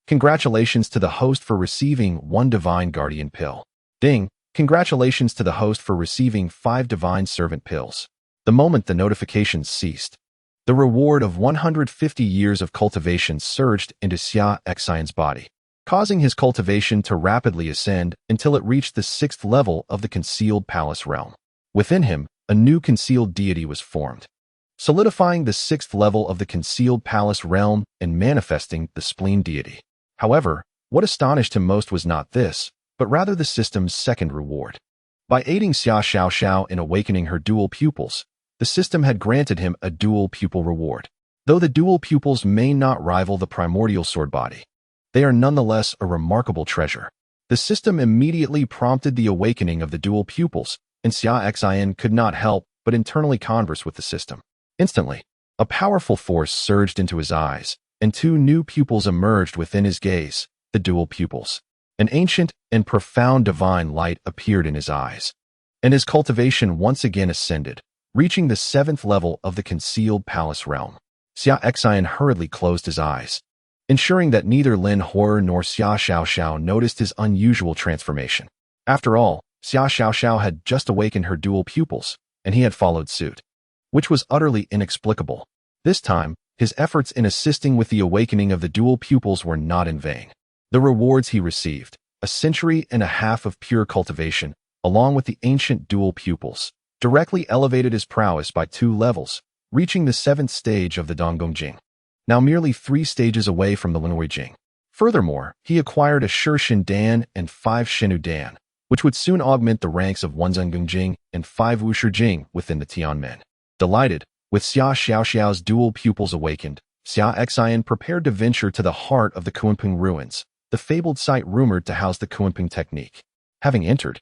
Congratulations to the host for receiving 1 divine guardian pill. Ding. Congratulations to the host for receiving 5 divine servant pills. The moment the notifications ceased, the reward of 150 years of cultivation surged into Xia Xian's body, causing his cultivation to rapidly ascend until it reached the 6th level of the concealed palace realm. Within him, a new concealed deity was formed, solidifying the 6th level of the concealed palace realm and manifesting the spleen deity. However, what astonished him most was not this, but rather the system's second reward. By aiding Xia Xiaoxiao in awakening her dual pupils, the system had granted him a dual pupil reward. Though the dual pupils may not rival the Primordial Sword Body, they are nonetheless a remarkable treasure. The system immediately prompted the awakening of the dual pupils, and Xia Xian could not help but internally converse with the system. Instantly, a powerful force surged into his eyes, and 2 new pupils emerged within his gaze, the dual pupils. An ancient and profound divine light appeared in his eyes, and his cultivation once again ascended, reaching the 7th level of the concealed palace realm. Xia Xian hurriedly closed his eyes, ensuring that neither Lin Huo nor Xia Xiaoxiao noticed his unusual transformation. After all, Xia Xiaoxiao had just awakened her dual pupils, and he had followed suit, which was utterly inexplicable. This time, his efforts in assisting with the awakening of the dual pupils were not in vain. The rewards he received, a century and a half of pure cultivation, along with the ancient dual pupils, directly elevated his prowess by 2 levels, reaching the 7th stage of the Dongongjing, now merely 3 stages away from the Linhuijing. Furthermore, he acquired a Shixin Dan and 5 Shinu Dan, which would soon augment the ranks of 1 Zhengongjing and 5 Wushijing within the Tianmen. Delighted, with Xia Xiaoxiao's dual pupils awakened, Xia Xian prepared to venture to the heart of the Kunping ruins, the fabled site rumored to house the Kunping technique. Having entered,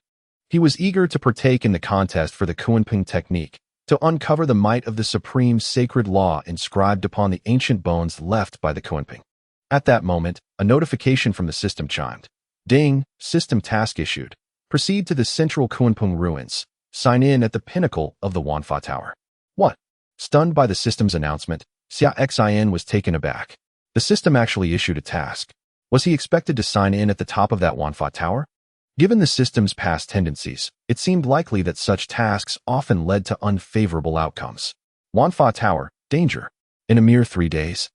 he was eager to partake in the contest for the Kunping technique, to uncover the might of the supreme sacred law inscribed upon the ancient bones left by the Kunping. At that moment, a notification from the system chimed. Ding, system task issued. Proceed to the central Kunping ruins. Sign in at the pinnacle of the Wanfa Tower. What? Stunned by the system's announcement, Xia Xian was taken aback. The system actually issued a task. Was he expected to sign in at the top of that Wanfa Tower? Given the system's past tendencies, it seemed likely that such tasks often led to unfavorable outcomes. Wanfa Tower, danger. In a mere 3 days,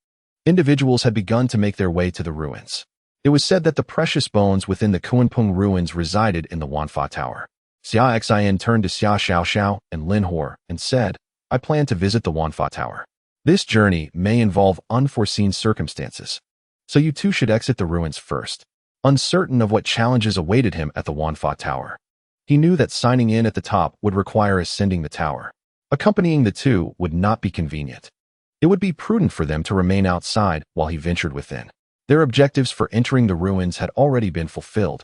individuals had begun to make their way to the ruins. It was said that the precious bones within the Kunping ruins resided in the Wanfa Tower. Xia Xian turned to Xia Xiaoxiao and Lin Huo and said, I plan to visit the Wanfa Tower. This journey may involve unforeseen circumstances, so you 2 should exit the ruins first. Uncertain of what challenges awaited him at the Wanfa Tower, he knew that signing in at the top would require ascending the tower. Accompanying the 2 would not be convenient. It would be prudent for them to remain outside while he ventured within. Their objectives for entering the ruins had already been fulfilled,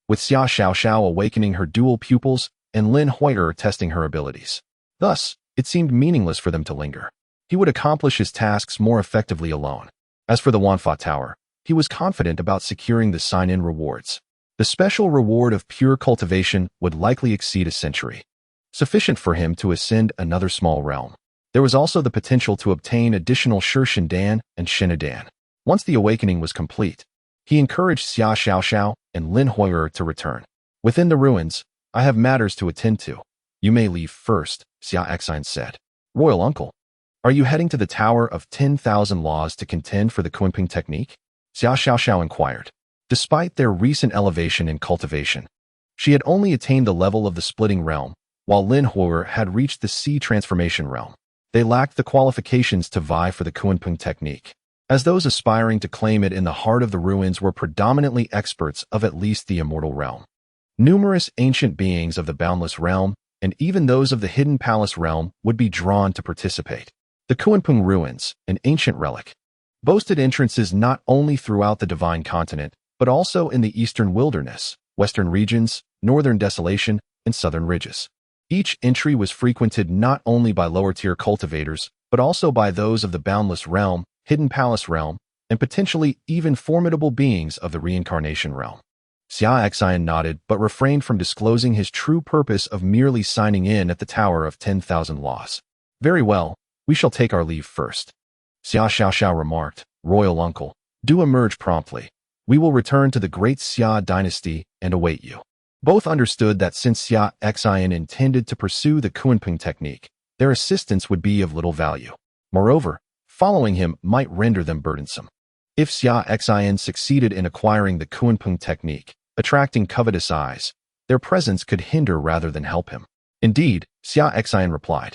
with Xia Xiaoxiao awakening her dual pupils and Lin Huo testing her abilities. Thus, it seemed meaningless for them to linger. He would accomplish his tasks more effectively alone. As for the Wanfa Tower, he was confident about securing the sign-in rewards. The special reward of pure cultivation would likely exceed a century, sufficient for him to ascend another small realm. There was also the potential to obtain additional Shixin Dan and Shinu Dan. Once the awakening was complete, he encouraged Xia Xiaoxiao and Lin Huo to return. Within the ruins, I have matters to attend to. You may leave first, Xia Xian said. Royal uncle, are you heading to the Tower of 10,000 Laws to contend for the Kunping technique? Xiao inquired. Despite their recent elevation in cultivation, she had only attained the level of the splitting realm, while Lin Huo had reached the sea transformation realm. They lacked the qualifications to vie for the Kunpeng technique, as those aspiring to claim it in the heart of the ruins were predominantly experts of at least the immortal realm. Numerous ancient beings of the boundless realm, and even those of the hidden palace realm, would be drawn to participate. The Kunpeng ruins, an ancient relic, boasted entrances not only throughout the divine continent, but also in the eastern wilderness, western regions, northern desolation, and southern ridges. Each entry was frequented not only by lower-tier cultivators, but also by those of the boundless realm, hidden palace realm, and potentially even formidable beings of the reincarnation realm. Xia Xin nodded but refrained from disclosing his true purpose of merely signing in at the Tower of 10,000 Laws. Very well, we shall take our leave first. Xia remarked, Royal Uncle, do emerge promptly. We will return to the great Xia dynasty and await you. Both understood that since Xia Xin intended to pursue the Kunpeng technique, their assistance would be of little value. Moreover, following him might render them burdensome. If Xia Xin succeeded in acquiring the Kunpeng technique, attracting covetous eyes, their presence could hinder rather than help him. Indeed, Xia Xin replied,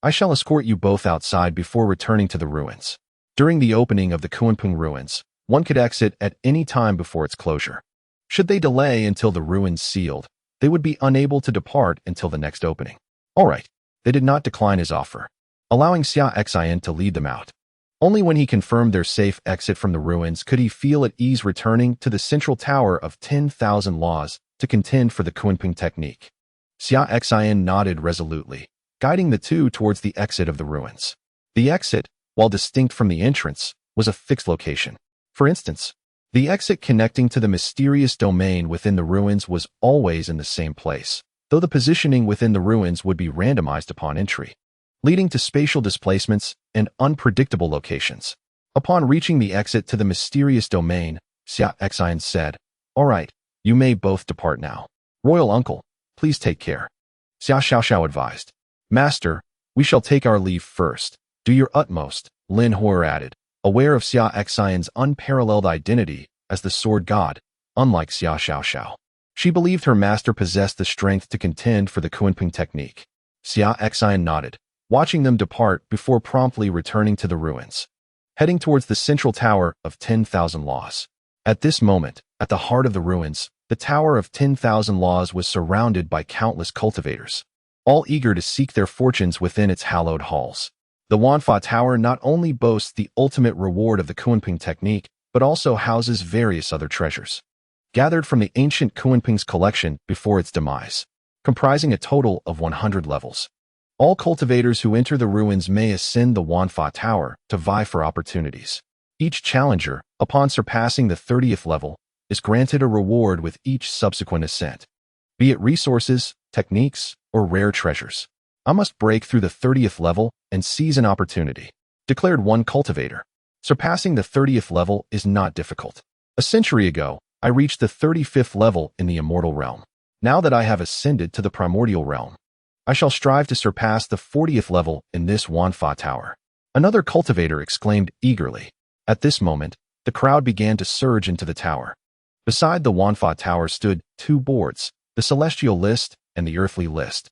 I shall escort you both outside before returning to the ruins. During the opening of the Kunpeng ruins, one could exit at any time before its closure. Should they delay until the ruins sealed, they would be unable to depart until the next opening. All right, they did not decline his offer, allowing Xia Xin to lead them out. Only when he confirmed their safe exit from the ruins could he feel at ease returning to the central tower of 10,000 Laws to contend for the Kunpeng technique. Xia Xin nodded resolutely, guiding the two towards the exit of the ruins. The exit, while distinct from the entrance, was a fixed location. For instance, the exit connecting to the mysterious domain within the ruins was always in the same place, though the positioning within the ruins would be randomized upon entry, leading to spatial displacements and unpredictable locations. Upon reaching the exit to the mysterious domain, Xia Xin said, All right, you may both depart now. Royal Uncle, please take care. Xia advised. Master, we shall take our leave first. Do your utmost, Lin Huo added, aware of Xia Xin's unparalleled identity as the sword god, unlike Xia. She believed her master possessed the strength to contend for the Kunpeng technique. Xia Xin nodded, watching them depart before promptly returning to the ruins, heading towards the central tower of 10,000 Laws. At this moment, at the heart of the ruins, the Tower of 10,000 Laws was surrounded by countless cultivators, all eager to seek their fortunes within its hallowed halls. The Wanfa Tower not only boasts the ultimate reward of the Kunpeng technique, but also houses various other treasures, gathered from the ancient Kunpeng's collection before its demise, comprising a total of 100 levels. All cultivators who enter the ruins may ascend the Wanfa Tower to vie for opportunities. Each challenger, upon surpassing the 30th level, is granted a reward with each subsequent ascent, be it resources, techniques, or rare treasures. I must break through the 30th level and seize an opportunity, declared one cultivator. Surpassing the 30th level is not difficult. A century ago, I reached the 35th level in the immortal realm. Now that I have ascended to the primordial realm, I shall strive to surpass the 40th level in this Wanfa Tower. Another cultivator exclaimed eagerly. At this moment, the crowd began to surge into the tower. Beside the Wanfa Tower stood two boards, the celestial list and the earthly list,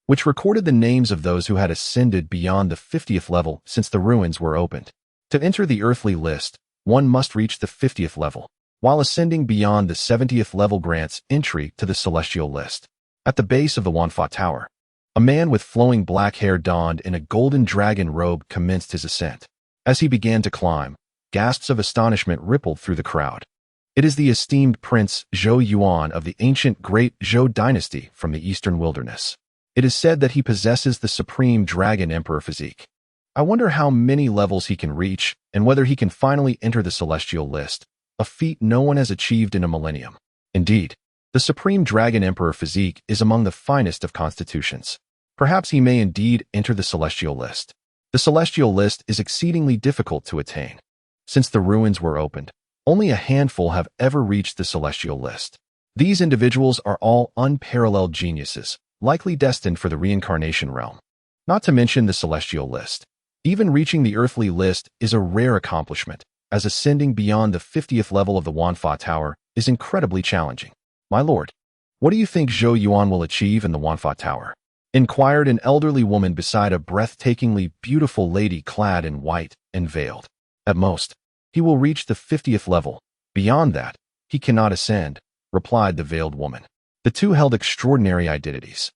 which recorded the names of those who had ascended beyond the 50th level since the ruins were opened. To enter the earthly list, one must reach the 50th level, while ascending beyond the 70th level grants entry to the celestial list. At the base of the Wanfa Tower, a man with flowing black hair donned in a golden dragon robe commenced his ascent. As he began to climb, gasps of astonishment rippled through the crowd. It is the esteemed Prince Zhou Yuan of the ancient Great Zhou dynasty from the eastern wilderness. It is said that he possesses the supreme dragon emperor physique. I wonder how many levels he can reach and whether he can finally enter the celestial list, a feat no one has achieved in a millennium. Indeed, the supreme dragon emperor physique is among the finest of constitutions. Perhaps he may indeed enter the celestial list. The celestial list is exceedingly difficult to attain. Since the ruins were opened, only a handful have ever reached the celestial list. These individuals are all unparalleled geniuses, likely destined for the reincarnation realm. Not to mention the celestial list. Even reaching the earthly list is a rare accomplishment, as ascending beyond the 50th level of the Wanfa Tower is incredibly challenging. My lord, what do you think Siguoyan will achieve in the Wanfa Tower? Inquired an elderly woman beside a breathtakingly beautiful lady clad in white and veiled. At most, he will reach the 50th level. Beyond that, he cannot ascend, replied the veiled woman. The two held extraordinary identities.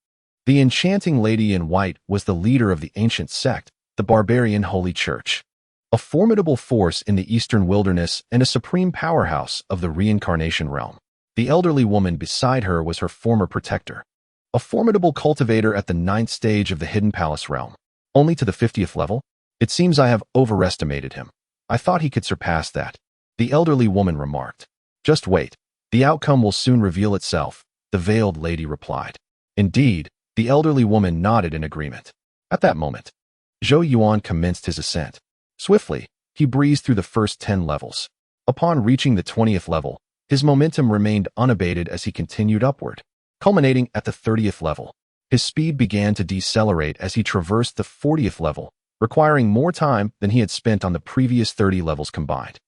The enchanting lady in white was the leader of the ancient sect, the barbarian Holy Church, a formidable force in the eastern wilderness and a supreme powerhouse of the reincarnation realm. The elderly woman beside her was her former protector, a formidable cultivator at the 9th stage of the Hidden Palace realm. Only to the 50th level? It seems I have overestimated him. I thought he could surpass that, the elderly woman remarked. Just wait. The outcome will soon reveal itself, the veiled lady replied. Indeed, the elderly woman nodded in agreement. At that moment, Siguoyan commenced his ascent. Swiftly, he breezed through the first 10 levels. Upon reaching the 20th level, his momentum remained unabated as he continued upward. Culminating at the 30th level, his speed began to decelerate as he traversed the 40th level, requiring more time than he had spent on the previous 30 levels combined.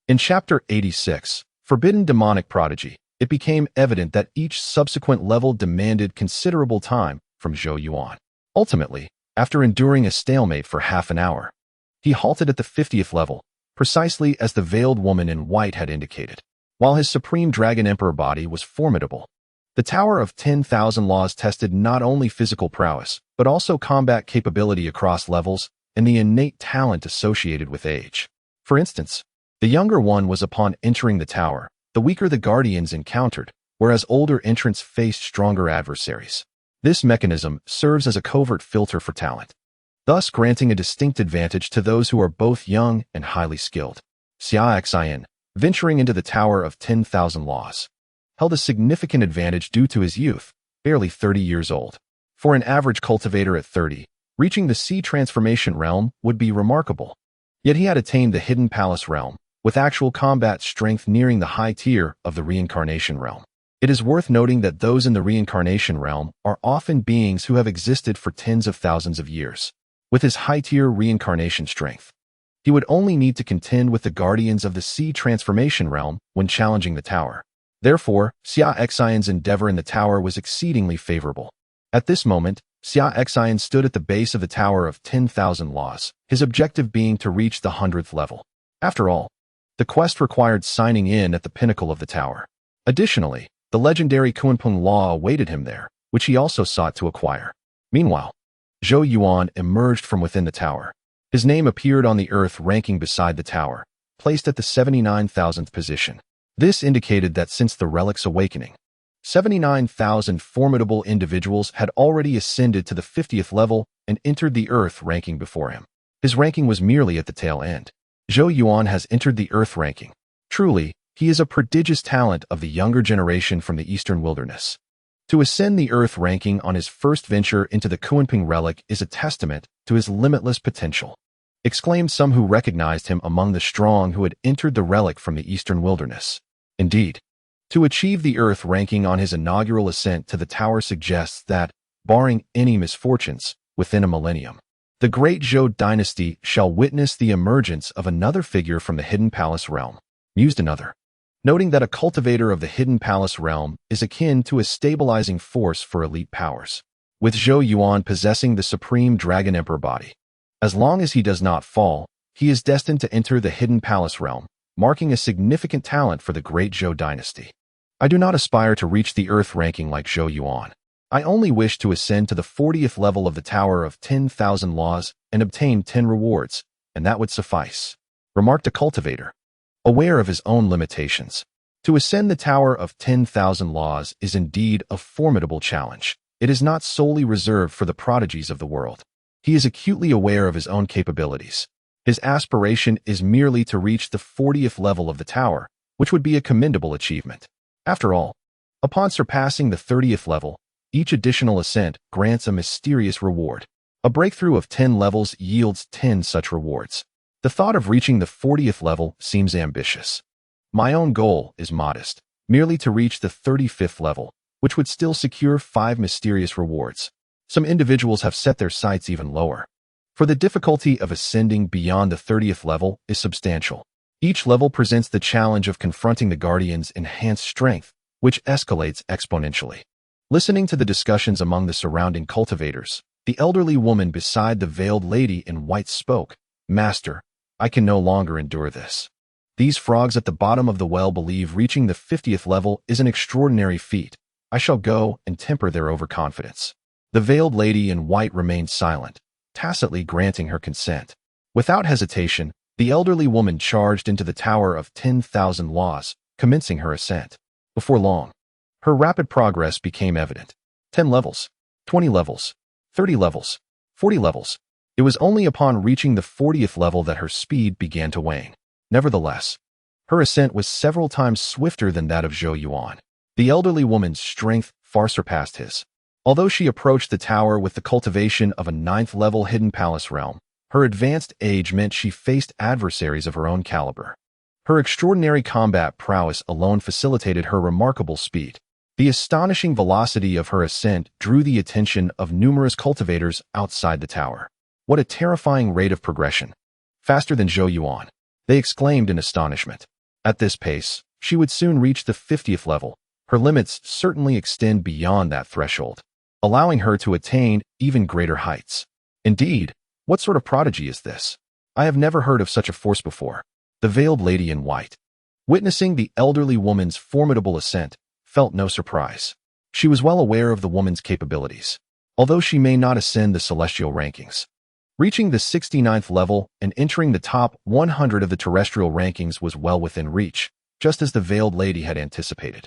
In Chapter 86, Forbidden Demonic Prodigy, it became evident that each subsequent level demanded considerable time from Siguoyan. Ultimately, after enduring a stalemate for half an hour, he halted at the 50th level, precisely as the veiled woman in white had indicated. While his Supreme Dragon Emperor body was formidable, the Tower of 10,000 Laws tested not only physical prowess, but also combat capability across levels and the innate talent associated with age. For instance, the younger one was upon entering the tower, the weaker the guardians encountered, whereas older entrants faced stronger adversaries. This mechanism serves as a covert filter for talent, thus granting a distinct advantage to those who are both young and highly skilled. Xia Xin, venturing into the Tower of 10,000 Laws, held a significant advantage due to his youth, barely 30 years old. For an average cultivator at 30, reaching the sea transformation realm would be remarkable. Yet he had attained the Hidden Palace realm, with actual combat strength nearing the high tier of the reincarnation realm. It is worth noting that those in the reincarnation realm are often beings who have existed for tens of thousands of years. With his high-tier reincarnation strength, he would only need to contend with the guardians of the sea transformation realm when challenging the tower. Therefore, Xia Xin's endeavor in the tower was exceedingly favorable. At this moment, Xia Xin stood at the base of the Tower of 10,000 Laws, his objective being to reach the 100th level. After all, the quest required signing in at the pinnacle of the tower. Additionally, the legendary Kunpeng Law awaited him there, which he also sought to acquire. Meanwhile, Siguoyan emerged from within the tower. His name appeared on the earth ranking beside the tower, placed at the 79,000th position. This indicated that since the relic's awakening, 79,000 formidable individuals had already ascended to the 50th level and entered the earth ranking before him. His ranking was merely at the tail end. Siguoyan has entered the earth ranking. Truly, he is a prodigious talent of the younger generation from the eastern wilderness. To ascend the earth ranking on his first venture into the Kunpeng relic is a testament to his limitless potential, exclaimed some who recognized him among the strong who had entered the relic from the eastern wilderness. Indeed, to achieve the earth ranking on his inaugural ascent to the tower suggests that, barring any misfortunes, within a millennium, the great Zhou dynasty shall witness the emergence of another figure from the Hidden Palace realm, mused another, noting that a cultivator of the Hidden Palace realm is akin to a stabilizing force for elite powers, with Siguoyan possessing the Supreme Dragon Emperor body. As long as he does not fall, he is destined to enter the Hidden Palace realm, marking a significant talent for the great Zhou dynasty. I do not aspire to reach the earth ranking like Siguoyan. I only wish to ascend to the 40th level of the Tower of 10,000 Laws and obtain 10 rewards, and that would suffice, remarked a cultivator, aware of his own limitations. To ascend the Tower of 10,000 Laws is indeed a formidable challenge. It is not solely reserved for the prodigies of the world. He is acutely aware of his own capabilities. His aspiration is merely to reach the 40th level of the tower, which would be a commendable achievement. After all, upon surpassing the 30th level, each additional ascent grants a mysterious reward. A breakthrough of 10 levels yields 10 such rewards. The thought of reaching the 40th level seems ambitious. My own goal is modest, merely to reach the 35th level, which would still secure 5 mysterious rewards. Some individuals have set their sights even lower, for the difficulty of ascending beyond the 30th level is substantial. Each level presents the challenge of confronting the Guardian's enhanced strength, which escalates exponentially. Listening to the discussions among the surrounding cultivators, the elderly woman beside the veiled lady in white spoke, "Master, I can no longer endure this. These frogs at the bottom of the well believe reaching the 50th level is an extraordinary feat. I shall go and temper their overconfidence." The veiled lady in white remained silent, tacitly granting her consent. Without hesitation, the elderly woman charged into the Tower of 10,000 Laws, commencing her ascent. Before long, her rapid progress became evident. 10 levels, 20 levels, 30 levels, 40 levels. It was only upon reaching the 40th level that her speed began to wane. Nevertheless, her ascent was several times swifter than that of Siguoyan. The elderly woman's strength far surpassed his. Although she approached the tower with the cultivation of a 9th-level hidden palace realm, her advanced age meant she faced adversaries of her own caliber. Her extraordinary combat prowess alone facilitated her remarkable speed. The astonishing velocity of her ascent drew the attention of numerous cultivators outside the tower. What a terrifying rate of progression! Faster than Siguoyan, they exclaimed in astonishment. At this pace, she would soon reach the 50th level. Her limits certainly extend beyond that threshold, allowing her to attain even greater heights. Indeed, what sort of prodigy is this? I have never heard of such a force before. The veiled lady in white, witnessing the elderly woman's formidable ascent, felt no surprise. She was well aware of the woman's capabilities, although she may not ascend the celestial rankings. Reaching the 69th level and entering the top 100 of the terrestrial rankings was well within reach, just as the veiled lady had anticipated.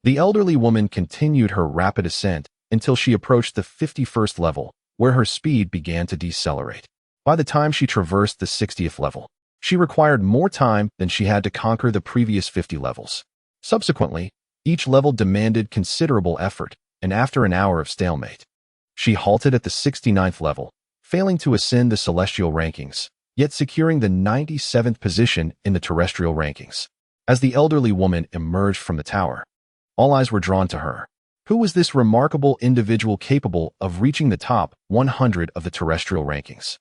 The elderly woman continued her rapid ascent until she approached the 51st level, where her speed began to decelerate. By the time she traversed the 60th level, she required more time than she had to conquer the previous 50 levels. Subsequently, each level demanded considerable effort, and after an hour of stalemate, she halted at the 69th level, failing to ascend the celestial rankings, yet securing the 97th position in the terrestrial rankings. As the elderly woman emerged from the tower, all eyes were drawn to her. Who was this remarkable individual capable of reaching the top 100 of the terrestrial rankings?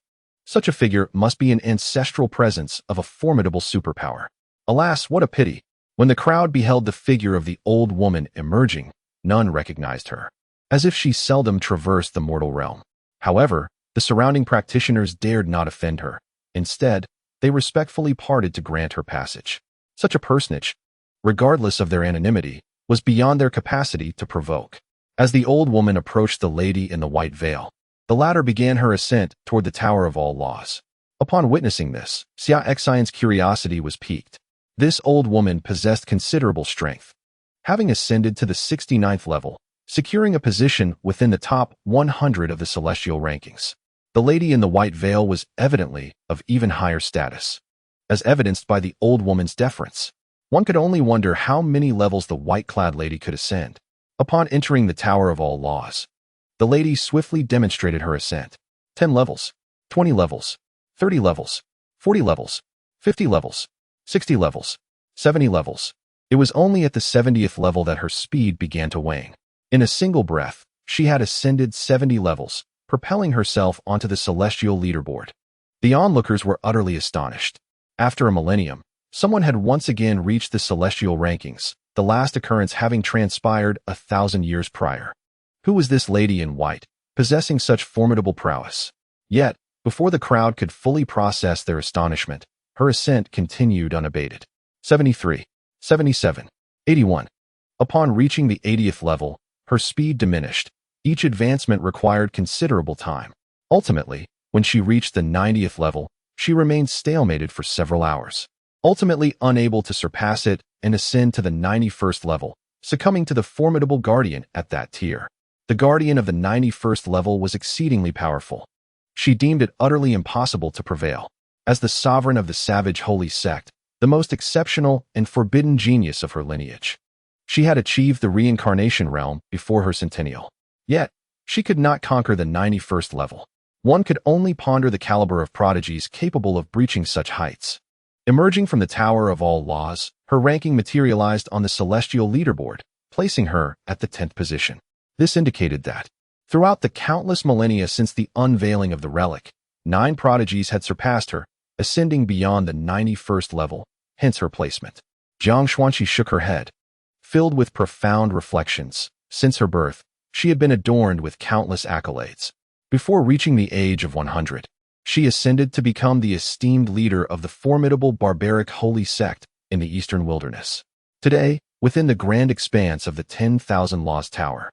Such a figure must be an ancestral presence of a formidable superpower. Alas, what a pity! When the crowd beheld the figure of the old woman emerging, none recognized her, as if she seldom traversed the mortal realm. However, the surrounding practitioners dared not offend her. Instead, they respectfully parted to grant her passage. Such a personage, regardless of their anonymity, was beyond their capacity to provoke. As the old woman approached the lady in the white veil, the latter began her ascent toward the Tower of All Laws. Upon witnessing this, Xia Xin's curiosity was piqued. This old woman possessed considerable strength. Having ascended to the 69th level, securing a position within the top 100 of the celestial rankings, the lady in the white veil was evidently of even higher status. As evidenced by the old woman's deference, one could only wonder how many levels the white-clad lady could ascend. Upon entering the Tower of All Laws, the lady swiftly demonstrated her ascent. 10 levels, 20 levels, 30 levels, 40 levels, 50 levels, 60 levels, 70 levels. It was only at the 70th level that her speed began to wane. In a single breath, she had ascended 70 levels, propelling herself onto the celestial leaderboard. The onlookers were utterly astonished. After a millennium, someone had once again reached the celestial rankings, the last occurrence having transpired 1,000 years prior. Who was this lady in white, possessing such formidable prowess? Yet, before the crowd could fully process their astonishment, her ascent continued unabated. 73, 77, 81. Upon reaching the 80th level, her speed diminished. Each advancement required considerable time. Ultimately, when she reached the 90th level, she remained stalemated for several hours, ultimately unable to surpass it and ascend to the 91st level, succumbing to the formidable guardian at that tier. The guardian of the 91st level was exceedingly powerful. She deemed it utterly impossible to prevail. As the sovereign of the savage holy sect, the most exceptional and forbidden genius of her lineage, she had achieved the reincarnation realm before her centennial. Yet, she could not conquer the 91st level. One could only ponder the caliber of prodigies capable of breaching such heights. Emerging from the Tower of All Laws, her ranking materialized on the celestial leaderboard, placing her at the 10th position. This indicated that, throughout the countless millennia since the unveiling of the relic, 9 prodigies had surpassed her, ascending beyond the 91st level, hence her placement. Jiang Xuanqi shook her head, filled with profound reflections. Since her birth, she had been adorned with countless accolades. Before reaching the age of 100, she ascended to become the esteemed leader of the formidable barbaric holy sect in the eastern wilderness. Today, within the grand expanse of the 10,000 Laws Tower,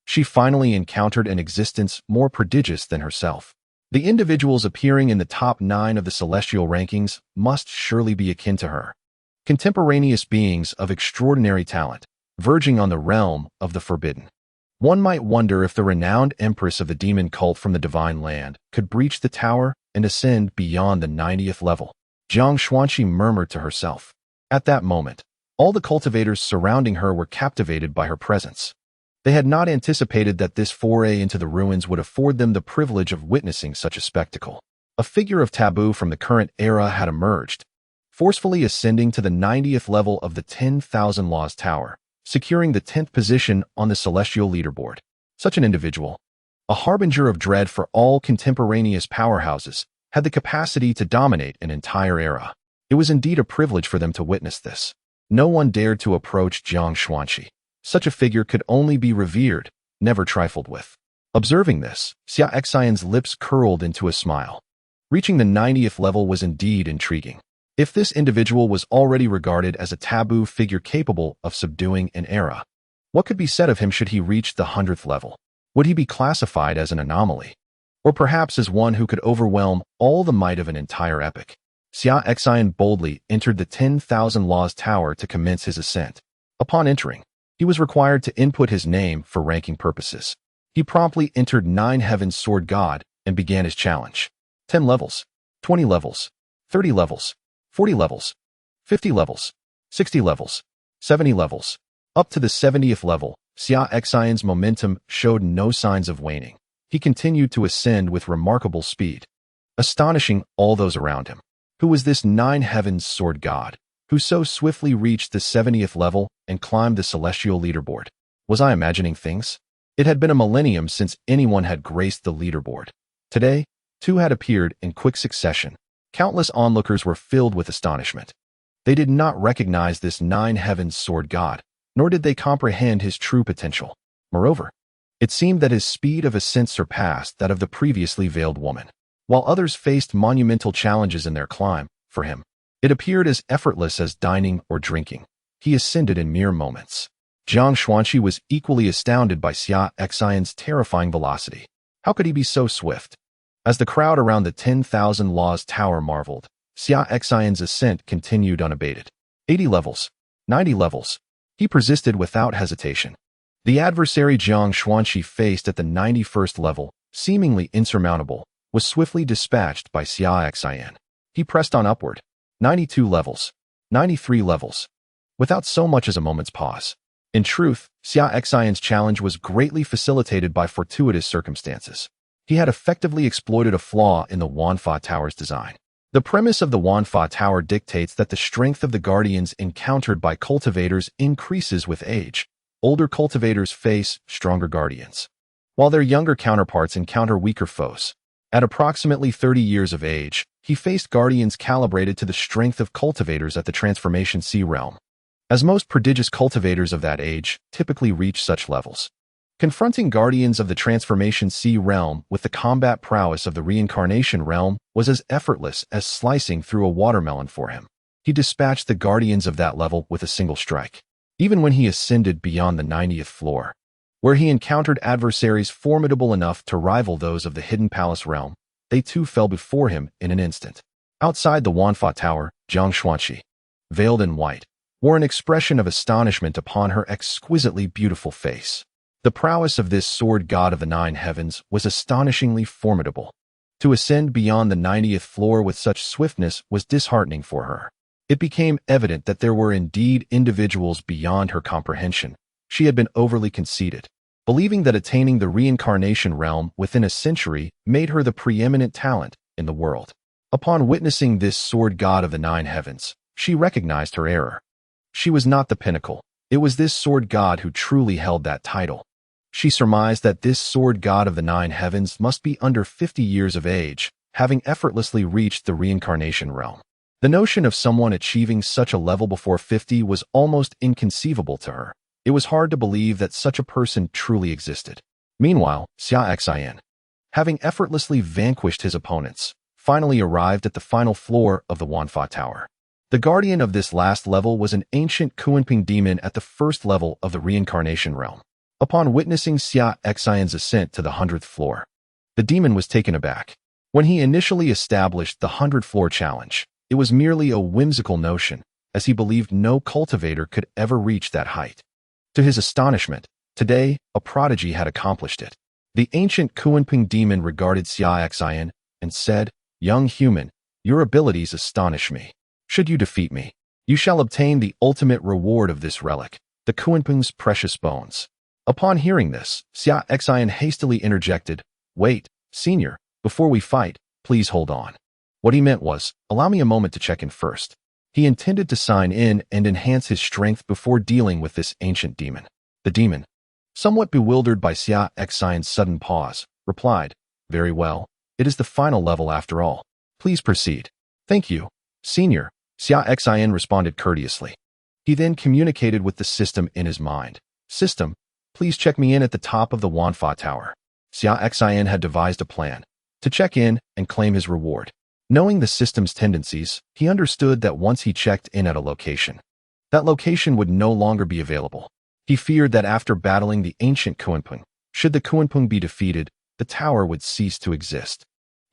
she finally encountered an existence more prodigious than herself. The individuals appearing in the top 9 of the celestial rankings must surely be akin to her. Contemporaneous beings of extraordinary talent, verging on the realm of the forbidden. One might wonder if the renowned empress of the demon cult from the divine land could breach the tower and ascend beyond the 90th level. Jiang Xuanqi murmured to herself. At that moment, all the cultivators surrounding her were captivated by her presence. They had not anticipated that this foray into the ruins would afford them the privilege of witnessing such a spectacle. A figure of taboo from the current era had emerged, forcefully ascending to the 90th level of the 10,000 Laws Tower, securing the 10th position on the celestial leaderboard. Such an individual, a harbinger of dread for all contemporaneous powerhouses, had the capacity to dominate an entire era. It was indeed a privilege for them to witness this. No one dared to approach Jiang Xuanqi. Such a figure could only be revered, never trifled with. Observing this, Xia Xin's lips curled into a smile. Reaching the 90th level was indeed intriguing. If this individual was already regarded as a taboo figure capable of subduing an era, what could be said of him should he reach the 100th level? Would he be classified as an anomaly? Or perhaps as one who could overwhelm all the might of an entire epic? Xia Xin boldly entered the 10,000 Laws Tower to commence his ascent. Upon entering, he was required to input his name for ranking purposes. He promptly entered 9 Heaven's Sword God and began his challenge. 10 levels, 20 levels, 30 levels, 40 levels, 50 levels, 60 levels, 70 levels. Up to the 70th level, Xia Xin's momentum showed no signs of waning. He continued to ascend with remarkable speed, astonishing all those around him. Who was this 9 Heaven's Sword God, who so swiftly reached the 70th level and climbed the celestial leaderboard? Was I imagining things? It had been a millennium since anyone had graced the leaderboard. Today, 2 had appeared in quick succession. Countless onlookers were filled with astonishment. They did not recognize this 9 Heaven's Sword God, nor did they comprehend his true potential. Moreover, it seemed that his speed of ascent surpassed that of the previously veiled woman. While others faced monumental challenges in their climb, for him, it appeared as effortless as dining or drinking. He ascended in mere moments. Jiang Xuanqi was equally astounded by Xia Xin's terrifying velocity. How could he be so swift? As the crowd around the 10,000 Laws Tower marveled, Xia Xin's ascent continued unabated. 80 levels, 90 levels. He persisted without hesitation. The adversary Jiang Xuanqi faced at the 91st level, seemingly insurmountable, was swiftly dispatched by Xia Xin. He pressed on upward. 92 levels, 93 levels, without so much as a moment's pause. In truth, Xia Xin's challenge was greatly facilitated by fortuitous circumstances. He had effectively exploited a flaw in the Wanfa Tower's design. The premise of the Wanfa Tower dictates that the strength of the guardians encountered by cultivators increases with age. Older cultivators face stronger guardians, while their younger counterparts encounter weaker foes. At approximately 30 years of age, he faced guardians calibrated to the strength of cultivators at the Transformation Sea realm. As most prodigious cultivators of that age typically reach such levels, confronting guardians of the Transformation Sea realm with the combat prowess of the Reincarnation realm was as effortless as slicing through a watermelon for him. He dispatched the guardians of that level with a single strike. Even when he ascended beyond the 90th floor, where he encountered adversaries formidable enough to rival those of the Hidden Palace realm, they too fell before him in an instant. Outside the Wanfa Tower, Jiang Xuanqi, veiled in white, wore an expression of astonishment upon her exquisitely beautiful face. The prowess of this sword god of the 9 heavens was astonishingly formidable. To ascend beyond the 90th floor with such swiftness was disheartening for her. It became evident that there were indeed individuals beyond her comprehension. She had been overly conceited, believing that attaining the reincarnation realm within a century made her the preeminent talent in the world. Upon witnessing this sword god of the 9 heavens, she recognized her error. She was not the pinnacle. It was this sword god who truly held that title. She surmised that this sword god of the 9 heavens must be under 50 years of age, having effortlessly reached the reincarnation realm. The notion of someone achieving such a level before 50 was almost inconceivable to her. It was hard to believe that such a person truly existed. Meanwhile, Xia Xin, having effortlessly vanquished his opponents, finally arrived at the final floor of the Wanfa Tower. The guardian of this last level was an ancient Kunping demon at the first level of the reincarnation realm. Upon witnessing Xia Xin's ascent to the 100th floor, the demon was taken aback. When he initially established the 100th floor challenge, it was merely a whimsical notion, as he believed no cultivator could ever reach that height. To his astonishment, today, a prodigy had accomplished it. The ancient Kunping demon regarded Xia Xin and said, "Young human, your abilities astonish me. Should you defeat me, you shall obtain the ultimate reward of this relic, the Kunping's precious bones." Upon hearing this, Xia Xin hastily interjected, "Wait, senior, before we fight, please hold on." What he meant was, "Allow me a moment to check in first." He intended to sign in and enhance his strength before dealing with this ancient demon. The demon, somewhat bewildered by Xia Xin's sudden pause, replied, "Very well, it is the final level after all. Please proceed." "Thank you, senior," Xia Xin responded courteously. He then communicated with the system in his mind. "System, please check me in at the top of the Wanfa Tower." Xia Xin had devised a plan to check in and claim his reward. Knowing the system's tendencies, he understood that once he checked in at a location, that location would no longer be available. He feared that after battling the ancient Kunping, should the Kunping be defeated, the tower would cease to exist.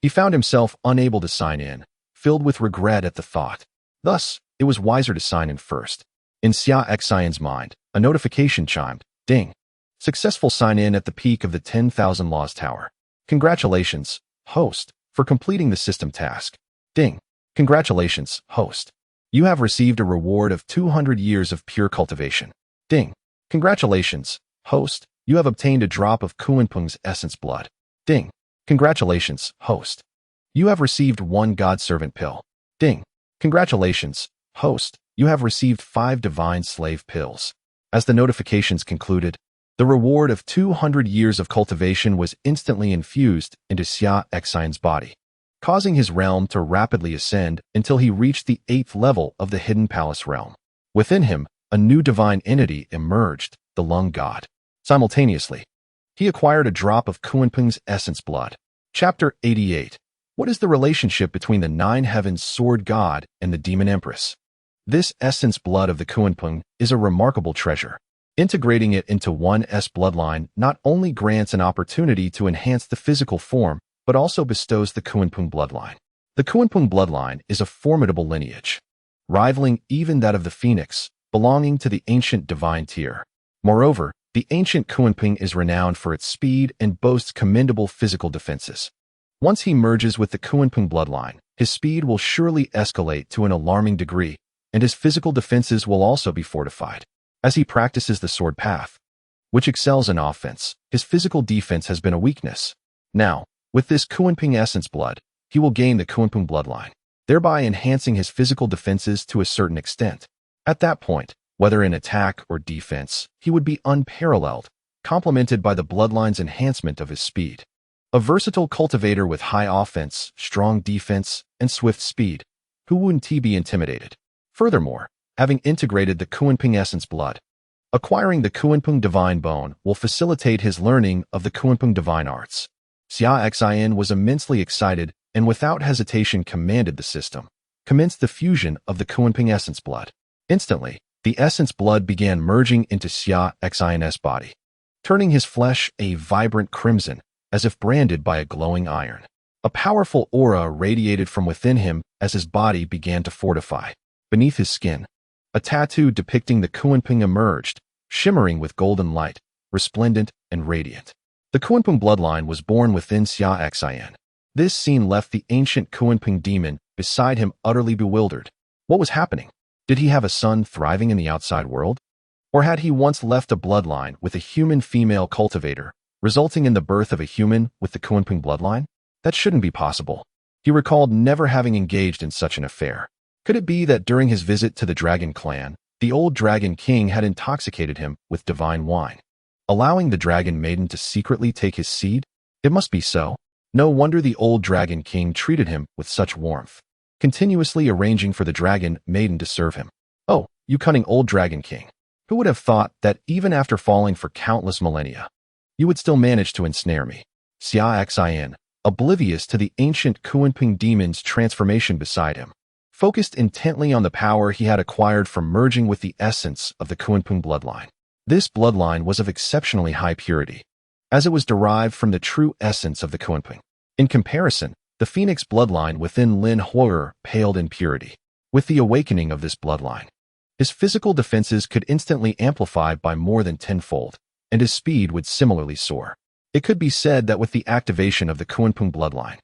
He found himself unable to sign in, filled with regret at the thought. Thus, it was wiser to sign in first. In Xia Xin's mind, a notification chimed. Ding. Successful sign-in at the peak of the 10,000 Laws Tower. Congratulations, host, for completing the system task. Ding. Congratulations, host. You have received a reward of 200 years of pure cultivation. Ding. Congratulations, host. You have obtained a drop of Kunping's essence blood. Ding. Congratulations, host. You have received 1 God Servant pill. Ding. Congratulations, host. You have received 5 Divine Slave pills. As the notifications concluded, the reward of 200 years of cultivation was instantly infused into Xia Xin's body, causing his realm to rapidly ascend until he reached the 8th level of the Hidden Palace realm. Within him, a new divine entity emerged, the Lung God. Simultaneously, he acquired a drop of Kunping's essence blood. Chapter 88. What is the relationship between the 9 Heavens Sword God and the Demon Empress? This essence blood of the Kunping is a remarkable treasure. Integrating it into one's bloodline not only grants an opportunity to enhance the physical form, but also bestows the Kunping bloodline. The Kunping bloodline is a formidable lineage, rivaling even that of the Phoenix, belonging to the ancient divine tier. Moreover, the ancient Kunping is renowned for its speed and boasts commendable physical defenses. Once he merges with the Kunping bloodline, his speed will surely escalate to an alarming degree, and his physical defenses will also be fortified. As he practices the sword path, which excels in offense, his physical defense has been a weakness. Now, with this Kunping essence blood, he will gain the Kunping bloodline, thereby enhancing his physical defenses to a certain extent. At that point, whether in attack or defense, he would be unparalleled, complemented by the bloodline's enhancement of his speed. A versatile cultivator with high offense, strong defense, and swift speed, who wouldn't he be intimidated? Furthermore, having integrated the Kunping essence blood, acquiring the Kunping divine bone will facilitate his learning of the Kunping divine arts. Xia Xin was immensely excited and without hesitation commanded the system, commenced the fusion of the Kunping essence blood. Instantly, the essence blood began merging into Xia Xin's body, turning his flesh a vibrant crimson, as if branded by a glowing iron. A powerful aura radiated from within him as his body began to fortify. Beneath his skin, a tattoo depicting the Kunping emerged, shimmering with golden light, resplendent and radiant. The Kunping bloodline was born within Xia Xin. This scene left the ancient Kunping demon beside him utterly bewildered. What was happening? Did he have a son thriving in the outside world? Or had he once left a bloodline with a human female cultivator, resulting in the birth of a human with the Kunping bloodline? That shouldn't be possible. He recalled never having engaged in such an affair. Could it be that during his visit to the Dragon Clan, the old Dragon King had intoxicated him with divine wine, allowing the Dragon Maiden to secretly take his seed? It must be so. No wonder the old Dragon King treated him with such warmth. continuously arranging for the dragon maiden to serve him. Oh, you cunning old dragon king. Who would have thought that even after falling for countless millennia, you would still manage to ensnare me? Xia Xin, oblivious to the ancient Kunpeng demon's transformation beside him, focused intently on the power he had acquired from merging with the essence of the Kunpeng bloodline. This bloodline was of exceptionally high purity, as it was derived from the true essence of the Kunpeng. In comparison, the Phoenix bloodline within Lin Huo'er paled in purity. With the awakening of this bloodline, his physical defenses could instantly amplify by more than tenfold, and his speed would similarly soar. It could be said that with the activation of the Kunpeng bloodline,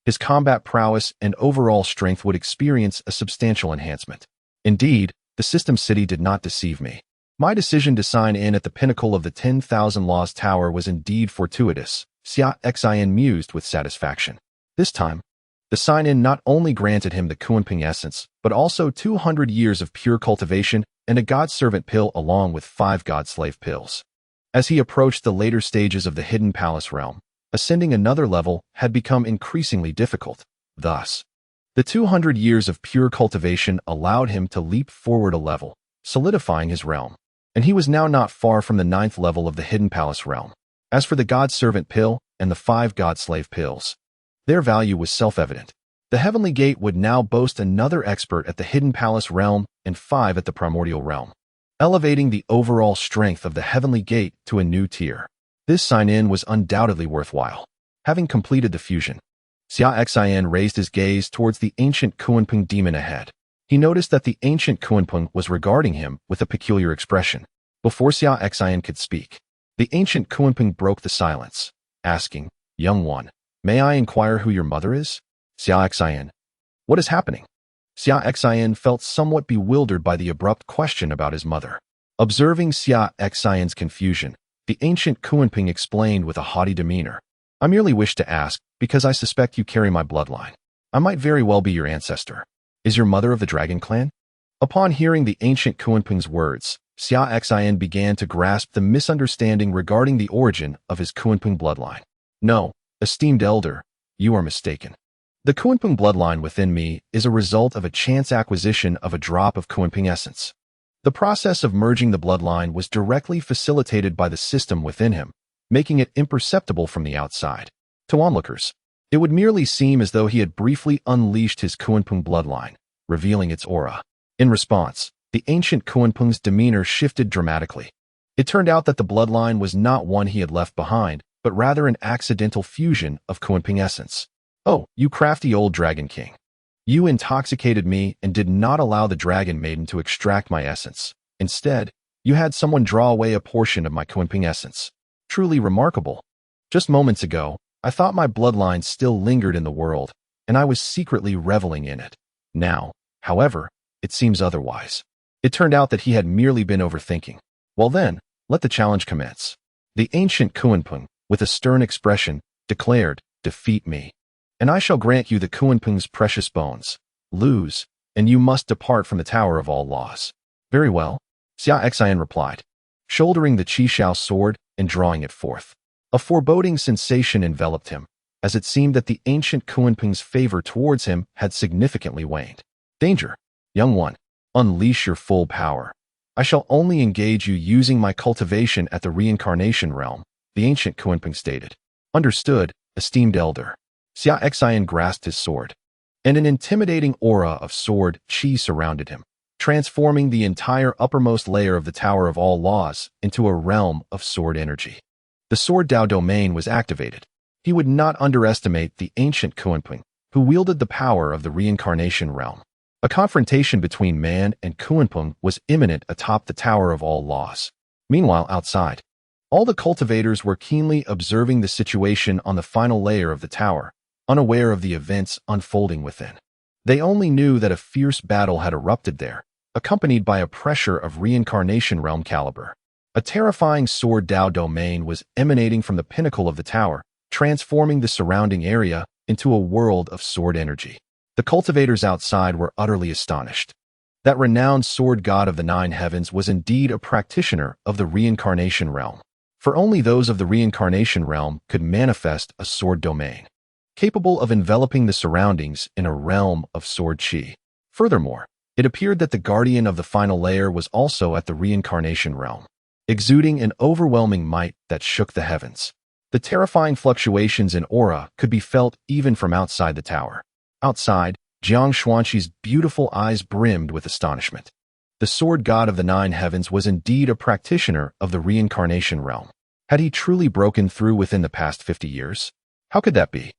his combat prowess and overall strength would experience a substantial enhancement. Indeed, the system city did not deceive me. My decision to sign in at the pinnacle of the 10,000 Laws Tower was indeed fortuitous, Xia Xin mused with satisfaction. This time, the sign-in not only granted him the Kunpeng essence, but also 200 years of pure cultivation and a God-servant pill along with 5 God-slave pills. As he approached the later stages of the Hidden Palace realm, ascending another level had become increasingly difficult. Thus, the 200 years of pure cultivation allowed him to leap forward a level, solidifying his realm, and he was now not far from the 9th level of the Hidden Palace realm. As for the God-servant pill and the 5 God-slave pills, their value was self-evident. The Heavenly Gate would now boast another expert at the Hidden Palace realm and 5 at the Primordial realm, elevating the overall strength of the Heavenly Gate to a new tier. This sign-in was undoubtedly worthwhile. Having completed the fusion, Xia Xin raised his gaze towards the ancient Kunpeng demon ahead. He noticed that the ancient Kunpeng was regarding him with a peculiar expression. Before Xia Xin could speak, the ancient Kunpeng broke the silence, asking, "Young one, may I inquire who your mother is?" Xia Xin. What is happening? Xia Xin felt somewhat bewildered by the abrupt question about his mother. Observing Xia Xin's confusion, the ancient Kunpeng explained with a haughty demeanor. I merely wish to ask, because I suspect you carry my bloodline. I might very well be your ancestor. Is your mother of the dragon clan? Upon hearing the ancient Kunpeng's words, Xia Xin began to grasp the misunderstanding regarding the origin of his Kunpeng bloodline. No, esteemed elder, you are mistaken. The Kunpeng bloodline within me is a result of a chance acquisition of a drop of Kunpeng essence. The process of merging the bloodline was directly facilitated by the system within him, making it imperceptible from the outside. To onlookers, it would merely seem as though he had briefly unleashed his Kunpeng bloodline, revealing its aura. In response, the ancient Kunpeng's demeanor shifted dramatically. It turned out that the bloodline was not one he had left behind, but rather an accidental fusion of Kunpeng essence. Oh, you crafty old dragon king. You intoxicated me and did not allow the dragon maiden to extract my essence. Instead, you had someone draw away a portion of my Kunpeng essence. Truly remarkable. Just moments ago, I thought my bloodline still lingered in the world, and I was secretly reveling in it. Now, however, it seems otherwise. It turned out that he had merely been overthinking. Well then, let the challenge commence. The ancient Kunpeng, with a stern expression, declared, "Defeat me, and I shall grant you the Kunpeng's precious bones. Lose, and you must depart from the Tower of All Laws." Very well, Xia Xin replied, shouldering the Chi sword and drawing it forth. A foreboding sensation enveloped him, as it seemed that the ancient Kunpeng's favor towards him had significantly waned. Danger, young one, unleash your full power. I shall only engage you using my cultivation at the reincarnation realm, the ancient Kunpeng stated. Understood, esteemed elder. Xia Xin grasped his sword, and an intimidating aura of sword chi surrounded him, transforming the entire uppermost layer of the Tower of All Laws into a realm of sword energy. The Sword Dao domain was activated. He would not underestimate the ancient Kunpeng, who wielded the power of the reincarnation realm. A confrontation between man and Kunpeng was imminent atop the Tower of All Laws. Meanwhile, outside, all the cultivators were keenly observing the situation on the final layer of the tower, unaware of the events unfolding within. They only knew that a fierce battle had erupted there, accompanied by a pressure of reincarnation realm caliber. A terrifying Sword Dao domain was emanating from the pinnacle of the tower, transforming the surrounding area into a world of sword energy. The cultivators outside were utterly astonished. That renowned sword god of the 9 heavens was indeed a practitioner of the reincarnation realm, for only those of the reincarnation realm could manifest a sword domain. capable of enveloping the surroundings in a realm of sword chi. Furthermore, it appeared that the guardian of the final layer was also at the reincarnation realm, exuding an overwhelming might that shook the heavens. The terrifying fluctuations in aura could be felt even from outside the tower. Outside, Jiang Xuanqi's beautiful eyes brimmed with astonishment. The sword god of the nine heavens was indeed a practitioner of the reincarnation realm. Had he truly broken through within the past 50 years? How could that be?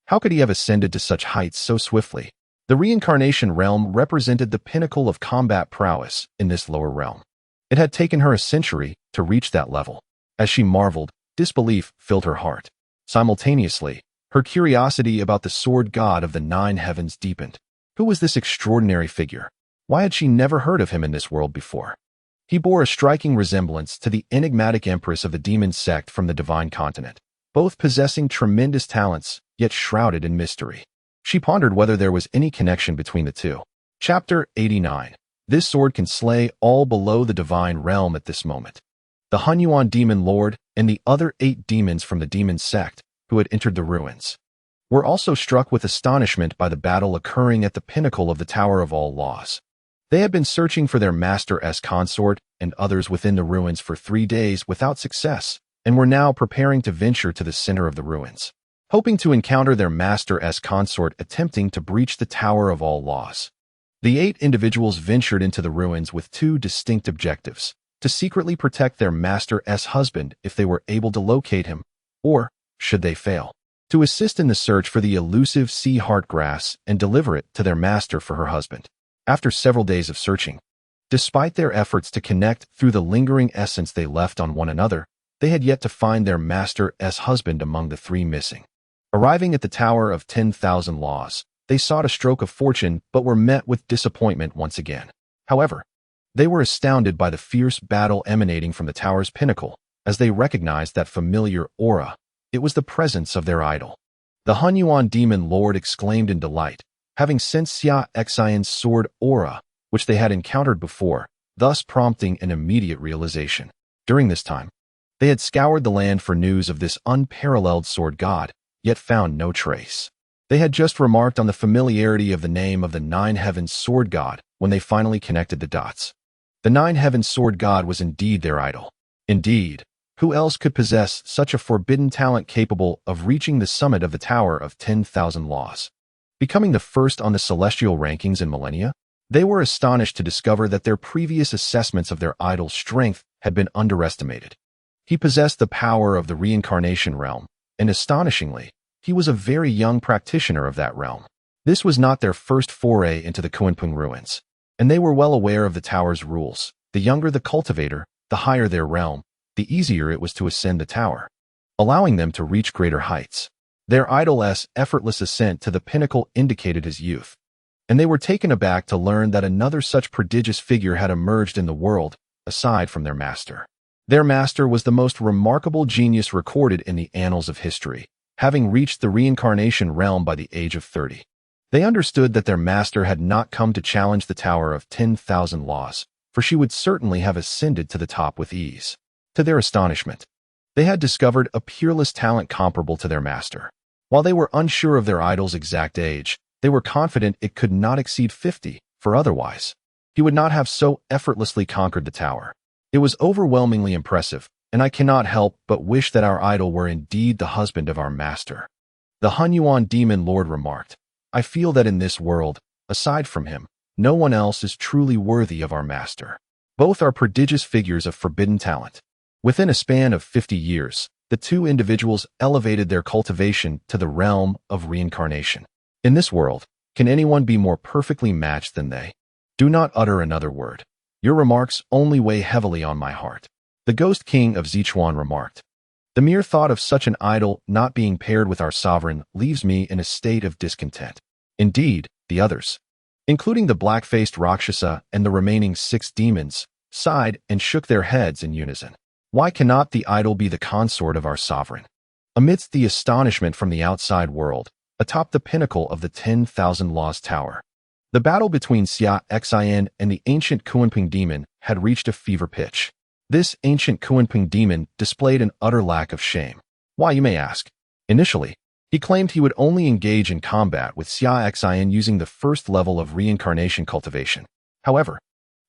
How could he have ascended to such heights so swiftly? The reincarnation realm represented the pinnacle of combat prowess in this lower realm. It had taken her a century to reach that level. As she marveled, disbelief filled her heart. Simultaneously, her curiosity about the sword god of the nine heavens deepened. Who was this extraordinary figure? Why had she never heard of him in this world before? He bore a striking resemblance to the enigmatic empress of the Demon Sect from the Divine Continent, both possessing tremendous talents, yet shrouded in mystery. She pondered whether there was any connection between the two. Chapter 89. This sword can slay all below the divine realm at this moment. The Hunyuan Demon Lord and the other 8 demons from the Demon Sect, who had entered the ruins, were also struck with astonishment by the battle occurring at the pinnacle of the Tower of All Laws. They had been searching for their master's consort and others within the ruins for 3 days without success, and were now preparing to venture to the center of the ruins, hoping to encounter their master's consort attempting to breach the Tower of All Laws. The 8 individuals ventured into the ruins with 2 distinct objectives: to secretly protect their master's husband if they were able to locate him, or, should they fail, to assist in the search for the elusive sea heartgrass and deliver it to their master for her husband. After several days of searching, despite their efforts to connect through the lingering essence they left on one another, they had yet to find their master's husband among the 3 missing. Arriving at the Tower of 10,000 Laws, they sought a stroke of fortune but were met with disappointment once again. However, they were astounded by the fierce battle emanating from the tower's pinnacle as they recognized that familiar aura. It was the presence of their idol. The Hunyuan Demon Lord exclaimed in delight, having sensed Xia Xin's sword aura, which they had encountered before, thus prompting an immediate realization. During this time, they had scoured the land for news of this unparalleled sword god, yet found no trace. They had just remarked on the familiarity of the name of the Nine Heavens sword god when they finally connected the dots. The Nine Heavens sword god was indeed their idol. Indeed, who else could possess such a forbidden talent capable of reaching the summit of the Tower of 10,000 Laws? Becoming the first on the celestial rankings in millennia, they were astonished to discover that their previous assessments of their idol's strength had been underestimated. He possessed the power of the reincarnation realm, and astonishingly, he was a very young practitioner of that realm. This was not their first foray into the Kunpeng ruins, and they were well aware of the tower's rules. The younger the cultivator, the higher their realm, the easier it was to ascend the tower, allowing them to reach greater heights. Their idol's effortless ascent to the pinnacle indicated his youth, and they were taken aback to learn that another such prodigious figure had emerged in the world, aside from their master. Their master was the most remarkable genius recorded in the annals of history, having reached the reincarnation realm by the age of 30. They understood that their master had not come to challenge the Tower of 10,000 Laws, for she would certainly have ascended to the top with ease. To their astonishment, they had discovered a peerless talent comparable to their master. While they were unsure of their idol's exact age, they were confident it could not exceed 50, for otherwise, he would not have so effortlessly conquered the tower. It was overwhelmingly impressive, and I cannot help but wish that our idol were indeed the husband of our master. The Hunyuan Demon Lord remarked, I feel that in this world, aside from him, no one else is truly worthy of our master. Both are prodigious figures of forbidden talent. Within a span of 50 years, the 2 individuals elevated their cultivation to the realm of reincarnation. In this world, can anyone be more perfectly matched than they? Do not utter another word. Your remarks only weigh heavily on my heart. The Ghost King of Sichuan remarked, the mere thought of such an idol not being paired with our sovereign leaves me in a state of discontent. Indeed, the others, including the black-faced Rakshasa and the remaining 6 demons, sighed and shook their heads in unison. Why cannot the idol be the consort of our sovereign? Amidst the astonishment from the outside world, atop the pinnacle of the 10,000 Laws Tower, the battle between Xia Xin and the ancient Kunpeng demon had reached a fever pitch. This ancient Kunpeng demon displayed an utter lack of shame. Why, you may ask? Initially, He claimed he would only engage in combat with Xia Xin using the first level of reincarnation cultivation. However,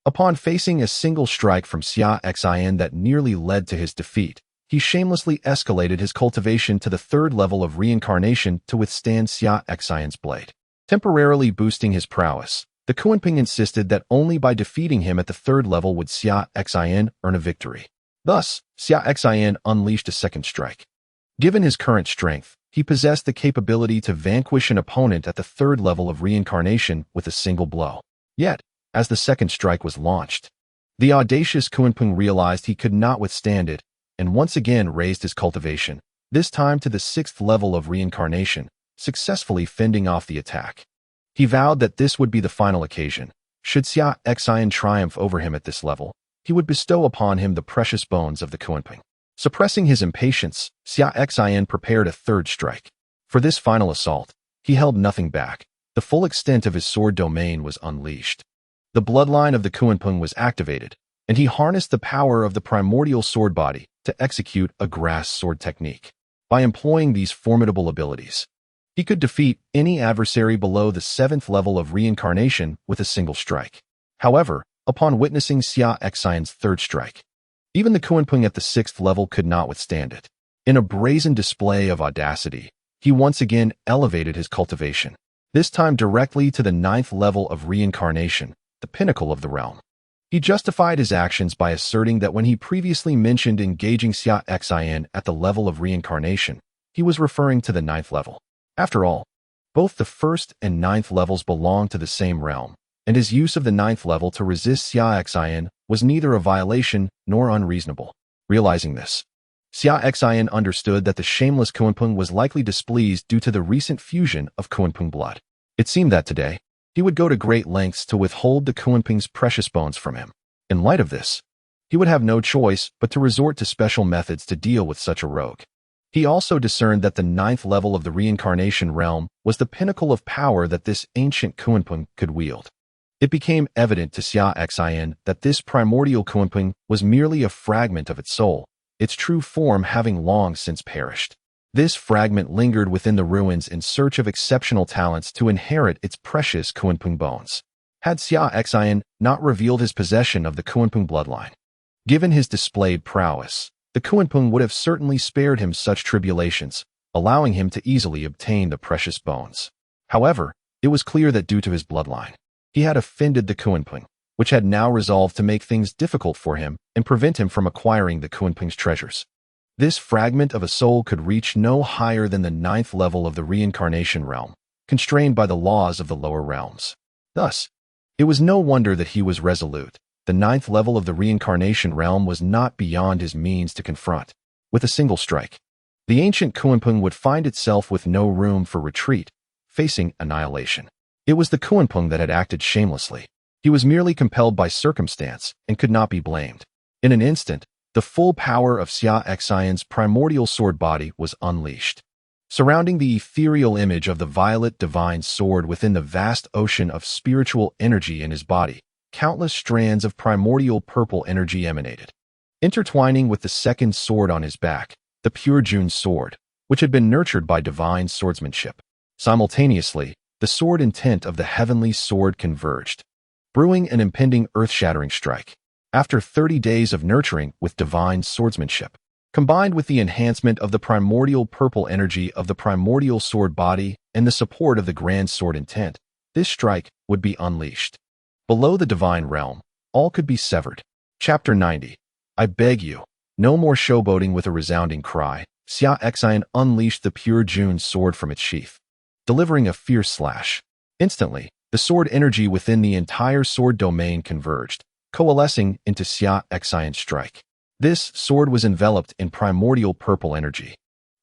upon facing a single strike from Xia Xin that nearly led to his defeat, he shamelessly escalated his cultivation to the third level of reincarnation to withstand Xia Xin's blade. Temporarily boosting his prowess, the Kunping insisted that only by defeating him at the third level would Xia Xin earn a victory. Thus, Xia Xin unleashed a second strike. Given his current strength, he possessed the capability to vanquish an opponent at the third level of reincarnation with a single blow. Yet, as the second strike was launched, the audacious Kunping realized he could not withstand it and once again raised his cultivation, this time to the sixth level of reincarnation, successfully fending off the attack. He vowed that this would be the final occasion. Should Xia Xin triumph over him at this level, he would bestow upon him the precious bones of the Kunping. Suppressing his impatience, Xia Xin prepared a third strike. For this final assault, he held nothing back. The full extent of his sword domain was unleashed. The bloodline of the Kunping was activated, and he harnessed the power of the Primordial Sword Body to execute a grass sword technique. By employing these formidable abilities, he could defeat any adversary below the seventh level of reincarnation with a single strike. However, upon witnessing Xia Xin's third strike, even the Kunping at the sixth level could not withstand it. In a brazen display of audacity, he once again elevated his cultivation, this time directly to the ninth level of reincarnation, the pinnacle of the realm. He justified his actions by asserting that when he previously mentioned engaging Xia Xin at the level of reincarnation, he was referring to the ninth level. After all, both the first and ninth levels belong to the same realm, and his use of the ninth level to resist Xia Xin was neither a violation nor unreasonable. Realizing this, Xia Xin understood that the shameless Kunping was likely displeased due to the recent fusion of Kunping blood. It seemed that today, he would go to great lengths to withhold the Kunping's precious bones from him. In light of this, he would have no choice but to resort to special methods to deal with such a rogue. He also discerned that the ninth level of the reincarnation realm was the pinnacle of power that this ancient Kunping could wield. It became evident to Xia Xin that this primordial Kunping was merely a fragment of its soul, its true form having long since perished. This fragment lingered within the ruins in search of exceptional talents to inherit its precious Kunping bones. Had Xia Xin not revealed his possession of the Kunping bloodline, given his displayed prowess, the Kunping would have certainly spared him such tribulations, allowing him to easily obtain the precious bones. However, it was clear that due to his bloodline, he had offended the Kunping, which had now resolved to make things difficult for him and prevent him from acquiring the Kunping's treasures. This fragment of a soul could reach no higher than the ninth level of the reincarnation realm, constrained by the laws of the lower realms. Thus, it was no wonder that he was resolute. The ninth level of the reincarnation realm was not beyond his means to confront. With a single strike, the ancient Kunping would find itself with no room for retreat, facing annihilation. It was the Kunping that had acted shamelessly. He was merely compelled by circumstance and could not be blamed. In an instant, the full power of Xia Xin's primordial sword body was unleashed. Surrounding the ethereal image of the violet divine sword within the vast ocean of spiritual energy in his body, countless strands of primordial purple energy emanated. Intertwining with the second sword on his back, the pure June sword, which had been nurtured by divine swordsmanship. Simultaneously, the sword intent of the heavenly sword converged, brewing an impending earth-shattering strike. After 30 days of nurturing with divine swordsmanship, combined with the enhancement of the primordial purple energy of the primordial sword body and the support of the grand sword intent, this strike would be unleashed. Below the divine realm, all could be severed. Chapter 90. I beg you, no more showboating. With a resounding cry, Xia Xin unleashed the pure June sword from its sheath, delivering a fierce slash. Instantly, the sword energy within the entire sword domain converged, coalescing into Xia Xin's strike. This sword was enveloped in primordial purple energy,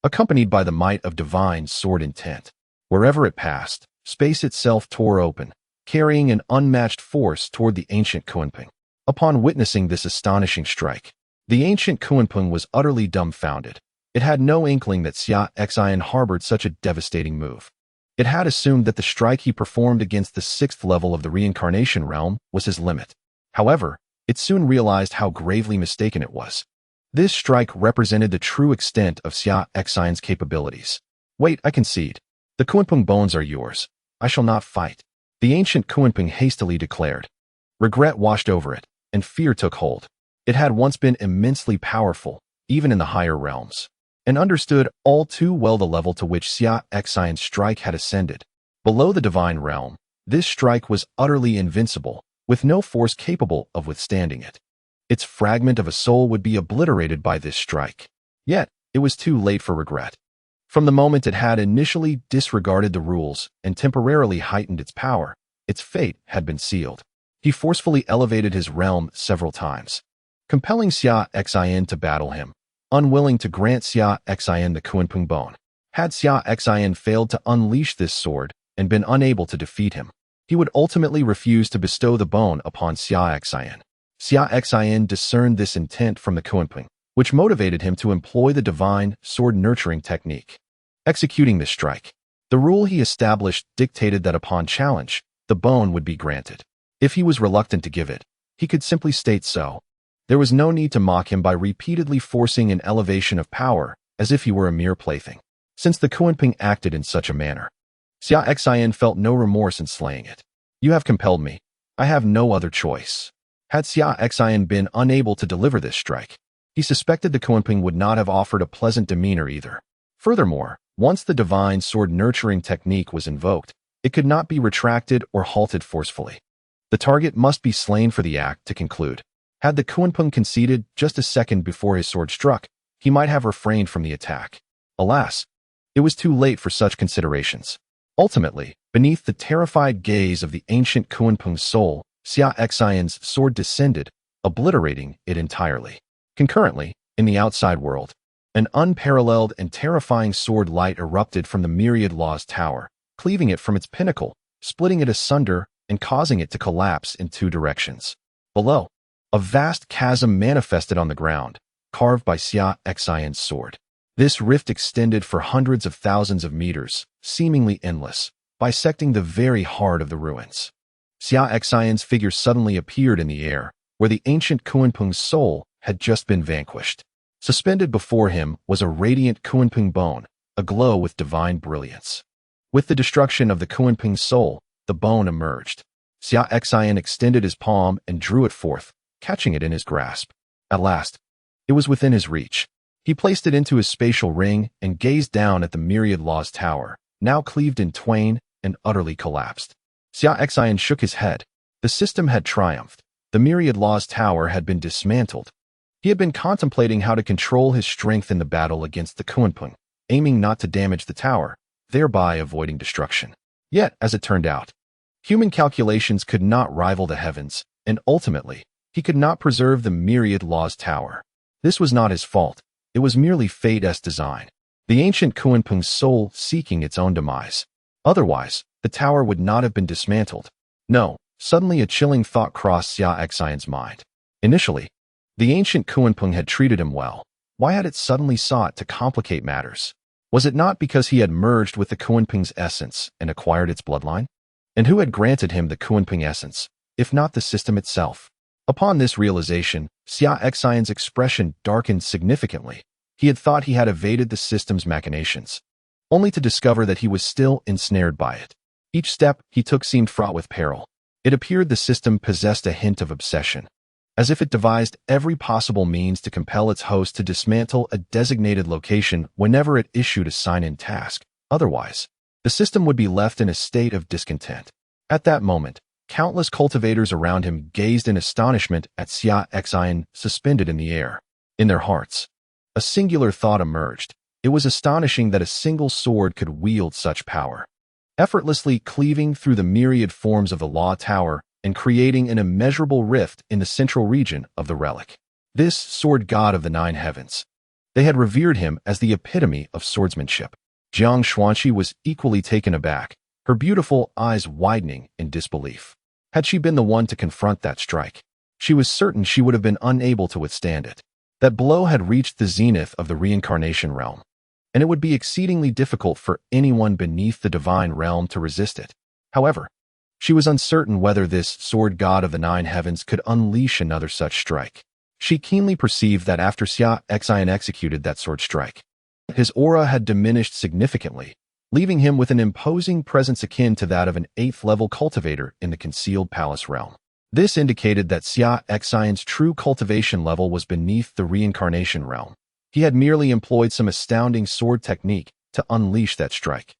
accompanied by the might of divine sword intent. Wherever it passed, space itself tore open, carrying an unmatched force toward the ancient Kunping. Upon witnessing this astonishing strike, the ancient Kunping was utterly dumbfounded. It had no inkling that Xia Xin harbored such a devastating move. It had assumed that the strike he performed against the sixth level of the reincarnation realm was his limit. However, it soon realized how gravely mistaken it was. This strike represented the true extent of Xia Xin's capabilities. Wait, I concede. The Kunpeng bones are yours. I shall not fight. The ancient Kunpeng hastily declared. Regret washed over it, and fear took hold. It had once been immensely powerful, even in the higher realms, and understood all too well the level to which Xia Xin's strike had ascended. Below the divine realm, this strike was utterly invincible, with no force capable of withstanding it. Its fragment of a soul would be obliterated by this strike. Yet, it was too late for regret. From the moment it had initially disregarded the rules and temporarily heightened its power, its fate had been sealed. He forcefully elevated his realm several times, compelling Xia Xin to battle him, unwilling to grant Xia Xin the Kunpeng bone. Had Xia Xin failed to unleash this sword and been unable to defeat him, he would ultimately refuse to bestow the bone upon Xia Xin. Xia Xin discerned this intent from the Kunpeng, which motivated him to employ the divine sword-nurturing technique. Executing this strike, the rule he established dictated that upon challenge, the bone would be granted. If he was reluctant to give it, he could simply state so. There was no need to mock him by repeatedly forcing an elevation of power as if he were a mere plaything. Since the Kunpeng acted in such a manner, Xia Xin felt no remorse in slaying it. You have compelled me. I have no other choice. Had Xia Xin been unable to deliver this strike, he suspected the Kunpeng would not have offered a pleasant demeanor either. Furthermore, once the divine sword-nurturing technique was invoked, it could not be retracted or halted forcefully. The target must be slain for the act to conclude. Had the Kunpeng conceded just a second before his sword struck, he might have refrained from the attack. Alas, it was too late for such considerations. Ultimately, beneath the terrified gaze of the ancient Kunpeng's soul, Xia Xin's sword descended, obliterating it entirely. Concurrently, in the outside world, an unparalleled and terrifying sword light erupted from the Myriad Law's tower, cleaving it from its pinnacle, splitting it asunder, and causing it to collapse in two directions. Below, a vast chasm manifested on the ground, carved by Xia Xin's sword. This rift extended for hundreds of thousands of meters, seemingly endless, bisecting the very heart of the ruins. Xia Xin's figure suddenly appeared in the air, where the ancient Kunpeng's soul had just been vanquished. Suspended before him was a radiant Kunpeng bone, aglow with divine brilliance. With the destruction of the Kunpeng's soul, the bone emerged. Xia Xin extended his palm and drew it forth, catching it in his grasp. At last, it was within his reach. He placed it into his spatial ring and gazed down at the Myriad Law's tower, now cleaved in twain and utterly collapsed. Xia Xin shook his head. The system had triumphed. The Myriad Law's tower had been dismantled. He had been contemplating how to control his strength in the battle against the Kunpeng, aiming not to damage the tower, thereby avoiding destruction. Yet, as it turned out, human calculations could not rival the heavens, and ultimately, he could not preserve the Myriad Law's tower. This was not his fault. It was merely fate's design, the ancient Kunpeng's soul seeking its own demise. Otherwise, the tower would not have been dismantled. No, suddenly a chilling thought crossed Xia Xin's mind. Initially, the ancient Kunpeng had treated him well. Why had it suddenly sought to complicate matters? Was it not because he had merged with the Kunpeng's essence and acquired its bloodline? And who had granted him the Kunpeng essence, if not the system itself? Upon this realization, Xia Xin's expression darkened significantly. He had thought he had evaded the system's machinations, only to discover that he was still ensnared by it. Each step he took seemed fraught with peril. It appeared the system possessed a hint of obsession, as if it devised every possible means to compel its host to dismantle a designated location whenever it issued a sign-in task. Otherwise, the system would be left in a state of discontent. At that moment, countless cultivators around him gazed in astonishment at Xia Xin suspended in the air. In their hearts, a singular thought emerged. It was astonishing that a single sword could wield such power, effortlessly cleaving through the myriad forms of the Law Tower and creating an immeasurable rift in the central region of the relic. This sword god of the nine heavens. They had revered him as the epitome of swordsmanship. Jiang Xuanqi was equally taken aback, her beautiful eyes widening in disbelief. Had she been the one to confront that strike, she was certain she would have been unable to withstand it. That blow had reached the zenith of the reincarnation realm, and it would be exceedingly difficult for anyone beneath the divine realm to resist it. However, she was uncertain whether this sword god of the nine heavens could unleash another such strike. She keenly perceived that after Xia Xin executed that sword strike, His aura had diminished significantly, leaving him with an imposing presence akin to that of an 8th-level cultivator in the concealed palace realm. This indicated that Xia Xin's true cultivation level was beneath the reincarnation realm. He had merely employed some astounding sword technique to unleash that strike,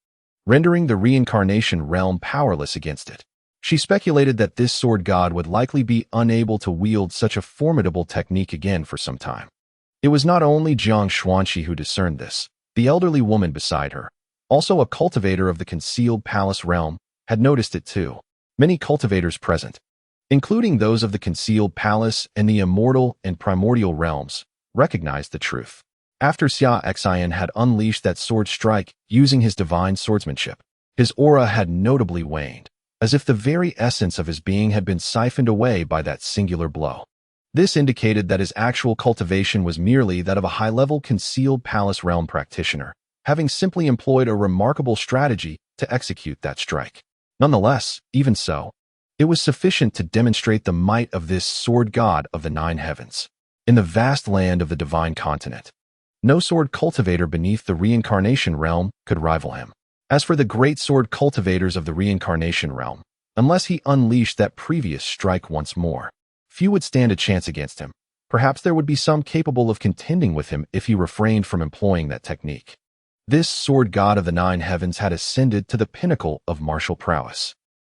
rendering the reincarnation realm powerless against it. She speculated that this sword god would likely be unable to wield such a formidable technique again for some time. It was not only Jiang Xuanqi who discerned this. The elderly woman beside her, also a cultivator of the concealed palace realm, had noticed it too. Many cultivators present, including those of the concealed palace and the immortal and primordial realms, recognized the truth. After Xia Xin had unleashed that sword strike using his divine swordsmanship, his aura had notably waned, as if the very essence of his being had been siphoned away by that singular blow. This indicated that his actual cultivation was merely that of a high-level concealed palace realm practitioner, having simply employed a remarkable strategy to execute that strike. Nonetheless, even so, it was sufficient to demonstrate the might of this sword god of the 9 heavens. In the vast land of the divine continent, no sword cultivator beneath the reincarnation realm could rival him. As for the great sword cultivators of the reincarnation realm, unless he unleashed that previous strike once more, few would stand a chance against him. Perhaps there would be some capable of contending with him if he refrained from employing that technique. This sword god of the 9 heavens had ascended to the pinnacle of martial prowess,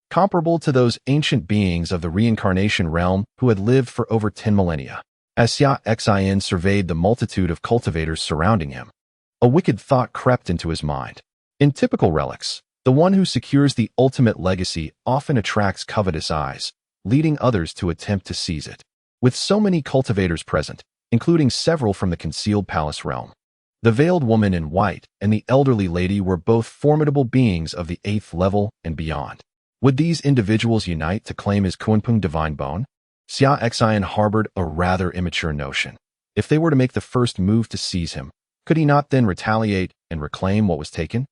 comparable to those ancient beings of the reincarnation realm who had lived for over 10 millennia. As Xia Xin surveyed the multitude of cultivators surrounding him, a wicked thought crept into his mind. In typical relics, the one who secures the ultimate legacy often attracts covetous eyes, leading others to attempt to seize it. With so many cultivators present, including several from the concealed palace realm, the veiled woman in white and the elderly lady were both formidable beings of the 8th level and beyond. Would these individuals unite to claim his Kunpeng divine bone? Xia Xin harbored a rather immature notion. If they were to make the first move to seize him, could he not then retaliate and reclaim what was taken?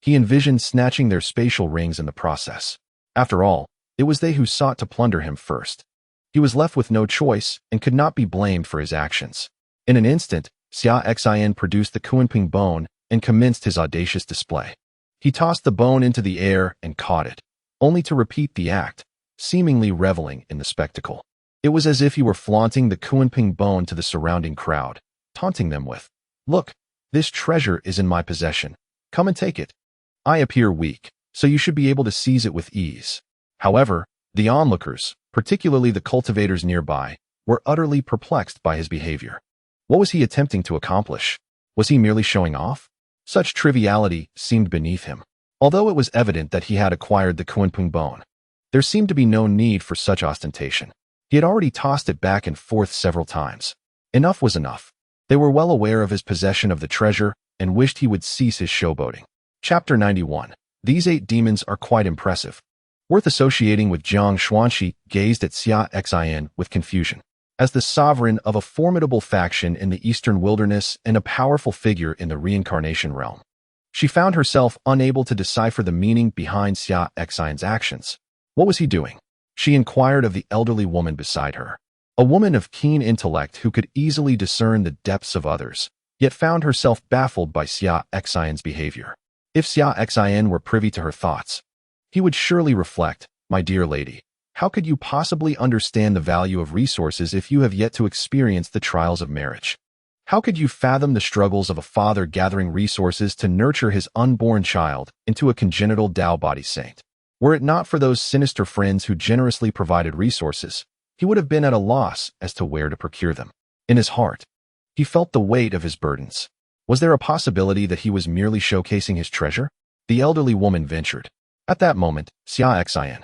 He envisioned snatching their spatial rings in the process. After all, it was they who sought to plunder him first. He was left with no choice and could not be blamed for his actions. In an instant, Xia Xin produced the Kunpeng bone and commenced his audacious display. He tossed the bone into the air and caught it, only to repeat the act, seemingly reveling in the spectacle. It was as if he were flaunting the Kunpeng bone to the surrounding crowd, taunting them with, "Look, this treasure is in my possession. Come and take it. I appear weak, so you should be able to seize it with ease." However, the onlookers, particularly the cultivators nearby, were utterly perplexed by his behavior. What was he attempting to accomplish? Was he merely showing off? Such triviality seemed beneath him. Although it was evident that he had acquired the Kunpeng bone, there seemed to be no need for such ostentation. He had already tossed it back and forth several times. Enough was enough. They were well aware of his possession of the treasure and wished he would cease his showboating. Chapter 91. These 8 demons are quite impressive. Worth associating with. Jiang Xuanqi gazed at Xia Xin with confusion. As the sovereign of a formidable faction in the eastern wilderness and a powerful figure in the reincarnation realm, she found herself unable to decipher the meaning behind Xia Xin's actions. What was he doing? She inquired of the elderly woman beside her, a woman of keen intellect who could easily discern the depths of others, yet found herself baffled by Xia Xin's behavior. If Xia Xin were privy to her thoughts, he would surely reflect, "My dear lady, how could you possibly understand the value of resources if you have yet to experience the trials of marriage? How could you fathom the struggles of a father gathering resources to nurture his unborn child into a congenital Dao body saint? Were it not for those sinister friends who generously provided resources, he would have been at a loss as to where to procure them." In his heart, he felt the weight of his burdens. Was there a possibility that he was merely showcasing his treasure? The elderly woman ventured. At that moment, Xia Xin,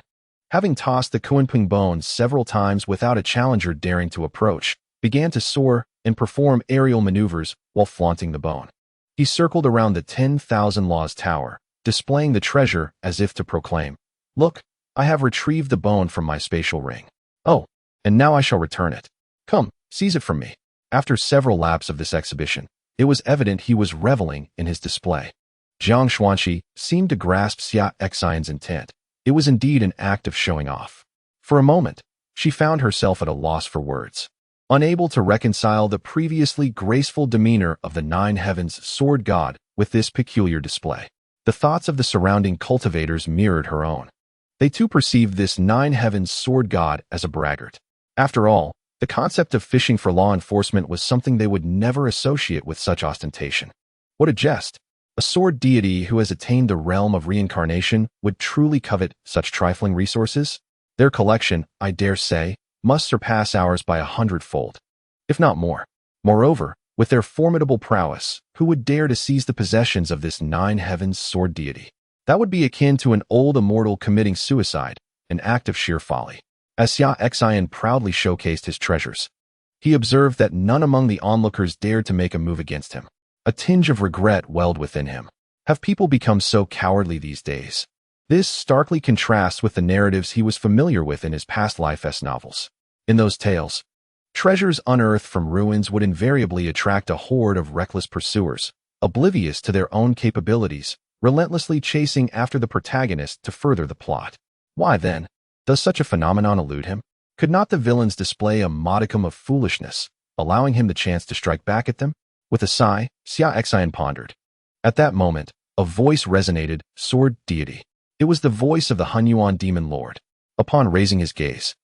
having tossed the Kunpeng bone several times without a challenger daring to approach, began to soar and perform aerial maneuvers while flaunting the bone. He circled around the 10,000 Laws Tower, displaying the treasure as if to proclaim, "Look, I have retrieved the bone from my spatial ring. Oh, and now I shall return it. Come, seize it from me." After several laps of this exhibition, it was evident he was reveling in his display. Jiang Xuanqi seemed to grasp Xia Xin's intent. It was indeed an act of showing off. For a moment, she found herself at a loss for words. unable to reconcile the previously graceful demeanor of the Nine Heavens sword god with this peculiar display. The thoughts of the surrounding cultivators mirrored her own. They too perceived this Nine Heavens sword god as a braggart. After all, the concept of fishing for law enforcement was something they would never associate with such ostentation. What a jest! A sword deity who has attained the realm of reincarnation would truly covet such trifling resources? Their collection, I dare say, must surpass ours by 100-fold, if not more. Moreover, with their formidable prowess, who would dare to seize the possessions of this Nine Heavens sword deity? That would be akin to an old immortal committing suicide, an act of sheer folly. As Xia Xin proudly showcased his treasures, he observed that none among the onlookers dared to make a move against him. A tinge of regret welled within him. Have people become so cowardly these days? This starkly contrasts with the narratives he was familiar with in his past life as novels. In those tales, treasures unearthed from ruins would invariably attract a horde of reckless pursuers, oblivious to their own capabilities, relentlessly chasing after the protagonist to further the plot. Why then does such a phenomenon elude him? Could not the villains display a modicum of foolishness, allowing him the chance to strike back at them? With a sigh, Xia Xin pondered. At that moment, a voice resonated, sword deity. It was the voice of the Hunyuan demon lord. Upon raising his gaze,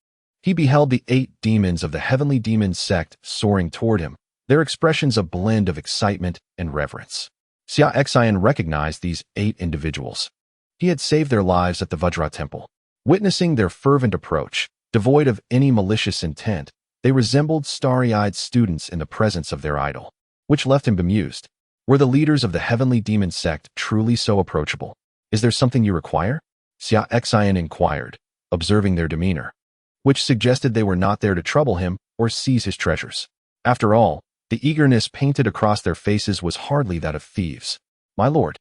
he beheld the 8 demons of the heavenly demon sect soaring toward him, their expressions a blend of excitement and reverence. Xia Xin recognized these 8 individuals. He had saved their lives at the Vajra temple. Witnessing their fervent approach, devoid of any malicious intent, they resembled starry-eyed students in the presence of their idol, which left him bemused. Were the leaders of the heavenly demon sect truly so approachable? Is there something you require? Xia Xin inquired, observing their demeanor, which suggested they were not there to trouble him or seize his treasures. After all, the eagerness painted across their faces was hardly that of thieves. My lord,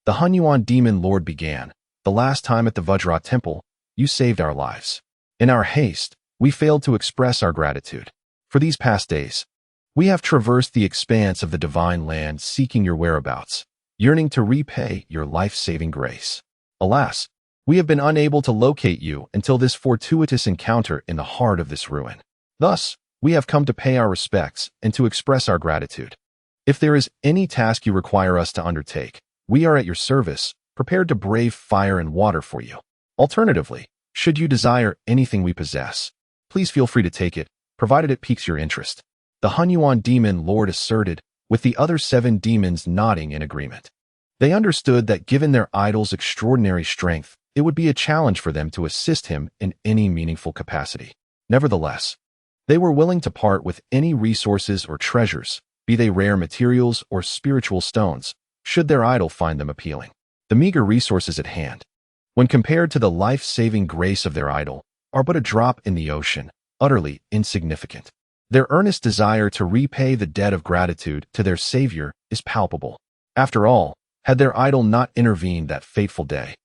the Hunyuan demon lord began, the last time at the Vajra temple, you saved our lives. In our haste, we failed to express our gratitude. For these past days, we have traversed the expanse of the divine land seeking your whereabouts, yearning to repay your life-saving grace. Alas, we have been unable to locate you until this fortuitous encounter in the heart of this ruin. Thus, we have come to pay our respects and to express our gratitude. If there is any task you require us to undertake, we are at your service, prepared to brave fire and water for you. Alternatively, should you desire anything we possess, please feel free to take it, provided it piques your interest. The Hunyuan demon lord asserted, with the other 7 demons nodding in agreement. They understood that given their idol's extraordinary strength, it would be a challenge for them to assist him in any meaningful capacity. Nevertheless, they were willing to part with any resources or treasures, be they rare materials or spiritual stones, should their idol find them appealing. The meager resources at hand, when compared to the life-saving grace of their idol, are but a drop in the ocean, utterly insignificant. Their earnest desire to repay the debt of gratitude to their savior is palpable. After all, had their idol not intervened that fateful day,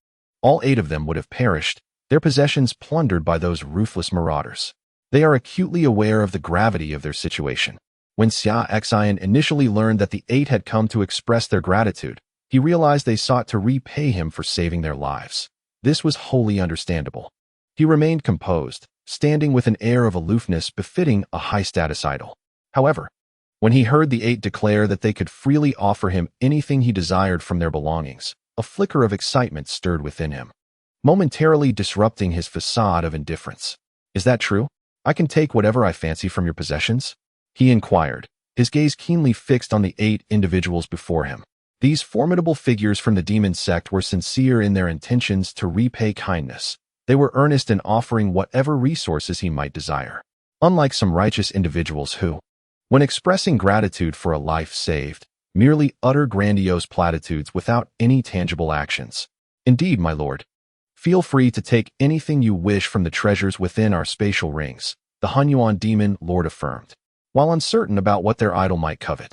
all 8 of them would have perished, their possessions plundered by those ruthless marauders. They are acutely aware of the gravity of their situation. When Xia Xin initially learned that the 8 had come to express their gratitude, he realized they sought to repay him for saving their lives. This was wholly understandable. He remained composed, standing with an air of aloofness befitting a high-status idol. However, when he heard the 8 declare that they could freely offer him anything he desired from their belongings, a flicker of excitement stirred within him, momentarily disrupting his facade of indifference. Is that true? I can take whatever I fancy from your possessions? He inquired, his gaze keenly fixed on the 8 individuals before him. These formidable figures from the demon sect were sincere in their intentions to repay kindness. They were earnest in offering whatever resources he might desire. Unlike some righteous individuals who, when expressing gratitude for a life saved, merely utter grandiose platitudes without any tangible actions. Indeed, my lord, feel free to take anything you wish from the treasures within our spatial rings, the Hunyuan demon lord affirmed. While uncertain about what their idol might covet,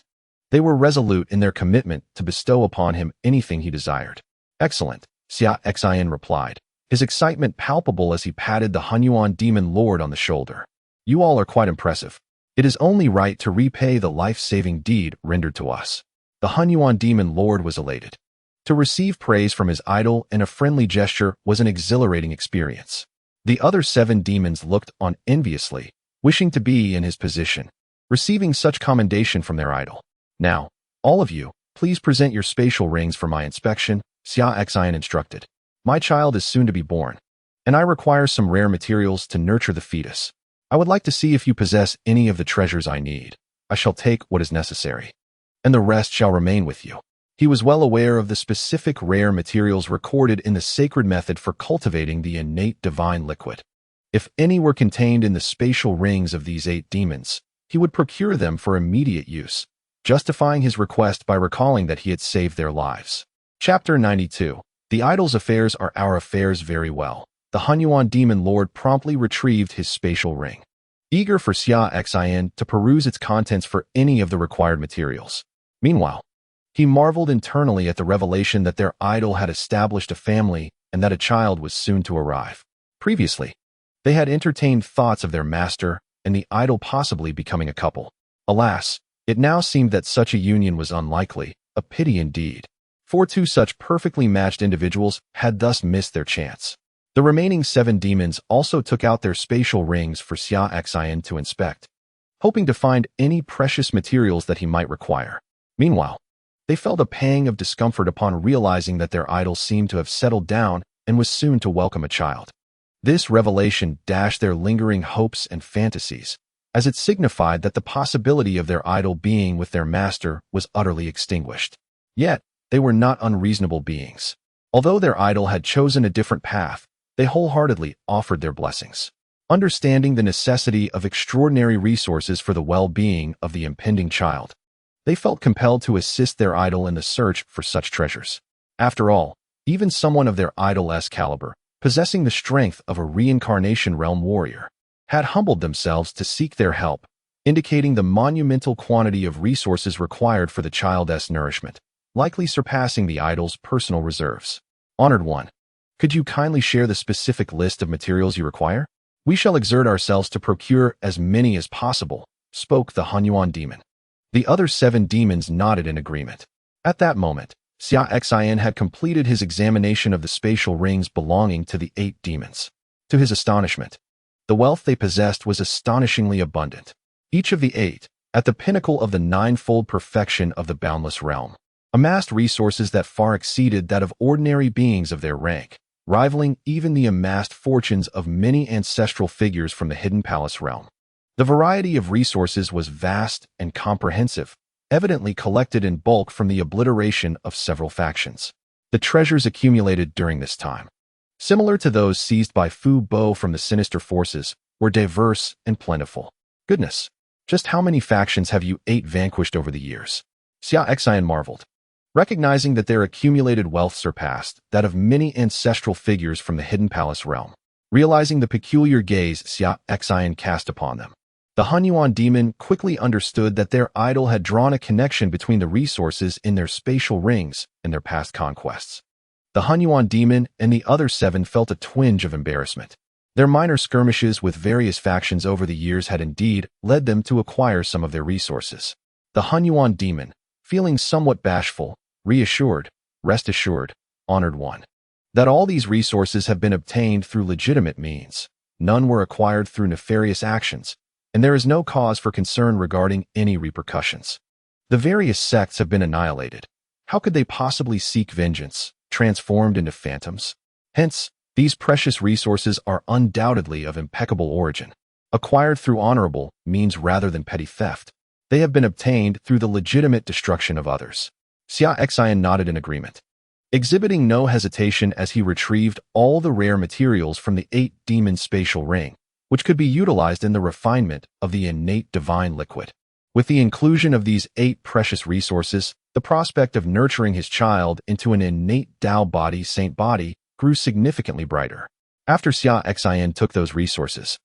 they were resolute in their commitment to bestow upon him anything he desired. Excellent, Xia Xin replied, his excitement palpable as he patted the Hunyuan demon lord on the shoulder. You all are quite impressive. It is only right to repay the life-saving deed rendered to us. The Hunyuan demon lord was elated. To receive praise from his idol in a friendly gesture was an exhilarating experience. The other 7 demons looked on enviously, wishing to be in his position, receiving such commendation from their idol. Now, all of you, please present your spatial rings for my inspection, Xia Xin instructed. My child is soon to be born, and I require some rare materials to nurture the fetus. I would like to see if you possess any of the treasures I need. I shall take what is necessary, and the rest shall remain with you. He was well aware of the specific rare materials recorded in the sacred method for cultivating the innate divine liquid. If any were contained in the spatial rings of these 8 demons, he would procure them for immediate use, justifying his request by recalling that he had saved their lives. Chapter 92. The idol's affairs are our affairs very well. The Hunyuan demon lord promptly retrieved his spatial ring, eager for Xia Xin to peruse its contents for any of the required materials. Meanwhile, he marveled internally at the revelation that their idol had established a family and that a child was soon to arrive. Previously, they had entertained thoughts of their master and the idol possibly becoming a couple. Alas, it now seemed that such a union was unlikely, a pity indeed, for 2 such perfectly matched individuals had thus missed their chance. The remaining 7 demons also took out their spatial rings for Xia Xin to inspect, hoping to find any precious materials that he might require. Meanwhile, they felt a pang of discomfort upon realizing that their idol seemed to have settled down and was soon to welcome a child. This revelation dashed their lingering hopes and fantasies, as it signified that the possibility of their idol being with their master was utterly extinguished. Yet, they were not unreasonable beings. Although their idol had chosen a different path, they wholeheartedly offered their blessings. Understanding the necessity of extraordinary resources for the well-being of the impending child, they felt compelled to assist their idol in the search for such treasures. After all, even someone of their idol's caliber, possessing the strength of a reincarnation realm warrior, had humbled themselves to seek their help, indicating the monumental quantity of resources required for the child's nourishment, likely surpassing the idol's personal reserves. Honored one, could you kindly share the specific list of materials you require? We shall exert ourselves to procure as many as possible, spoke the Hunyuan demon. The other 7 demons nodded in agreement. At that moment, Xia Xin had completed his examination of the spatial rings belonging to the 8 demons. To his astonishment, the wealth they possessed was astonishingly abundant. Each of the 8, at the pinnacle of the 9-fold perfection of the boundless realm, amassed resources that far exceeded that of ordinary beings of their rank, rivaling even the amassed fortunes of many ancestral figures from the hidden palace realm. The variety of resources was vast and comprehensive, evidently collected in bulk from the obliteration of several factions. The treasures accumulated during this time, similar to those seized by Fu Bo from the sinister forces, were diverse and plentiful. Goodness, just how many factions have you 8 vanquished over the years? Xia Xin marveled, recognizing that their accumulated wealth surpassed that of many ancestral figures from the hidden palace realm. Realizing the peculiar gaze Xia Xin cast upon them, the Hunyuan demon quickly understood that their idol had drawn a connection between the resources in their spatial rings and their past conquests. The Hunyuan demon and the other 7 felt a twinge of embarrassment. Their minor skirmishes with various factions over the years had indeed led them to acquire some of their resources. The Hunyuan demon, feeling somewhat bashful, reassured, rest assured, honored one, that all these resources have been obtained through legitimate means. None were acquired through nefarious actions, and there is no cause for concern regarding any repercussions. The various sects have been annihilated. How could they possibly seek vengeance, transformed into phantoms? Hence, these precious resources are undoubtedly of impeccable origin, acquired through honorable means rather than petty theft. They have been obtained through the legitimate destruction of others. Xia Xin nodded in agreement, exhibiting no hesitation as he retrieved all the rare materials from the 8 demon spatial ring, which could be utilized in the refinement of the innate divine liquid. With the inclusion of these 8 precious resources, the prospect of nurturing his child into an innate Tao body, saint body, grew significantly brighter. After Xia Xin took those resources,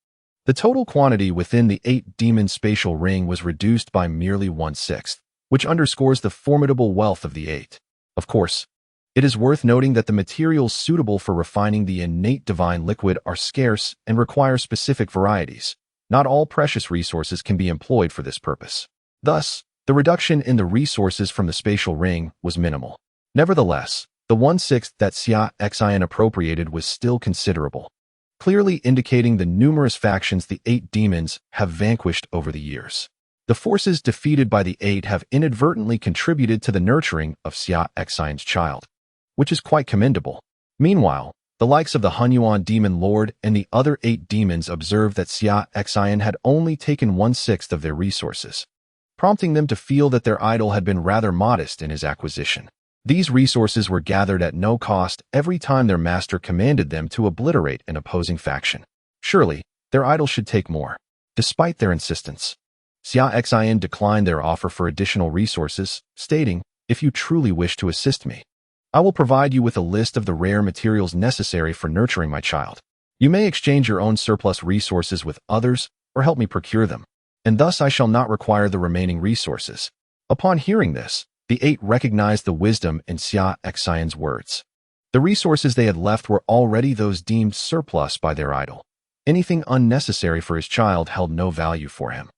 the total quantity within the 8 demon spatial ring was reduced by merely 1/6, which underscores the formidable wealth of the 8. Of course, it is worth noting that the materials suitable for refining the innate divine liquid are scarce and require specific varieties. Not all precious resources can be employed for this purpose. Thus, the reduction in the resources from the spatial ring was minimal. Nevertheless, the 1/6 that Xia Xin appropriated was still considerable. clearly indicating the numerous factions the 8 demons have vanquished over the years. The forces defeated by the 8 have inadvertently contributed to the nurturing of Xia Xin's child, which is quite commendable. Meanwhile, the likes of the Hunyuan Demon Lord and the other 8 demons observed that Xia Xin had only taken 1/6 of their resources, prompting them to feel that their idol had been rather modest in his acquisition. These resources were gathered at no cost every time their master commanded them to obliterate an opposing faction. Surely, their idol should take more. Despite their insistence, Xia Xin declined their offer for additional resources, stating, "If you truly wish to assist me, I will provide you with a list of the rare materials necessary for nurturing my child. You may exchange your own surplus resources with others or help me procure them, and thus I shall not require the remaining resources." Upon hearing this, the 8 recognized the wisdom in Xia Xin's words. The resources they had left were already those deemed surplus by their idol. Anything unnecessary for his child held no value for him.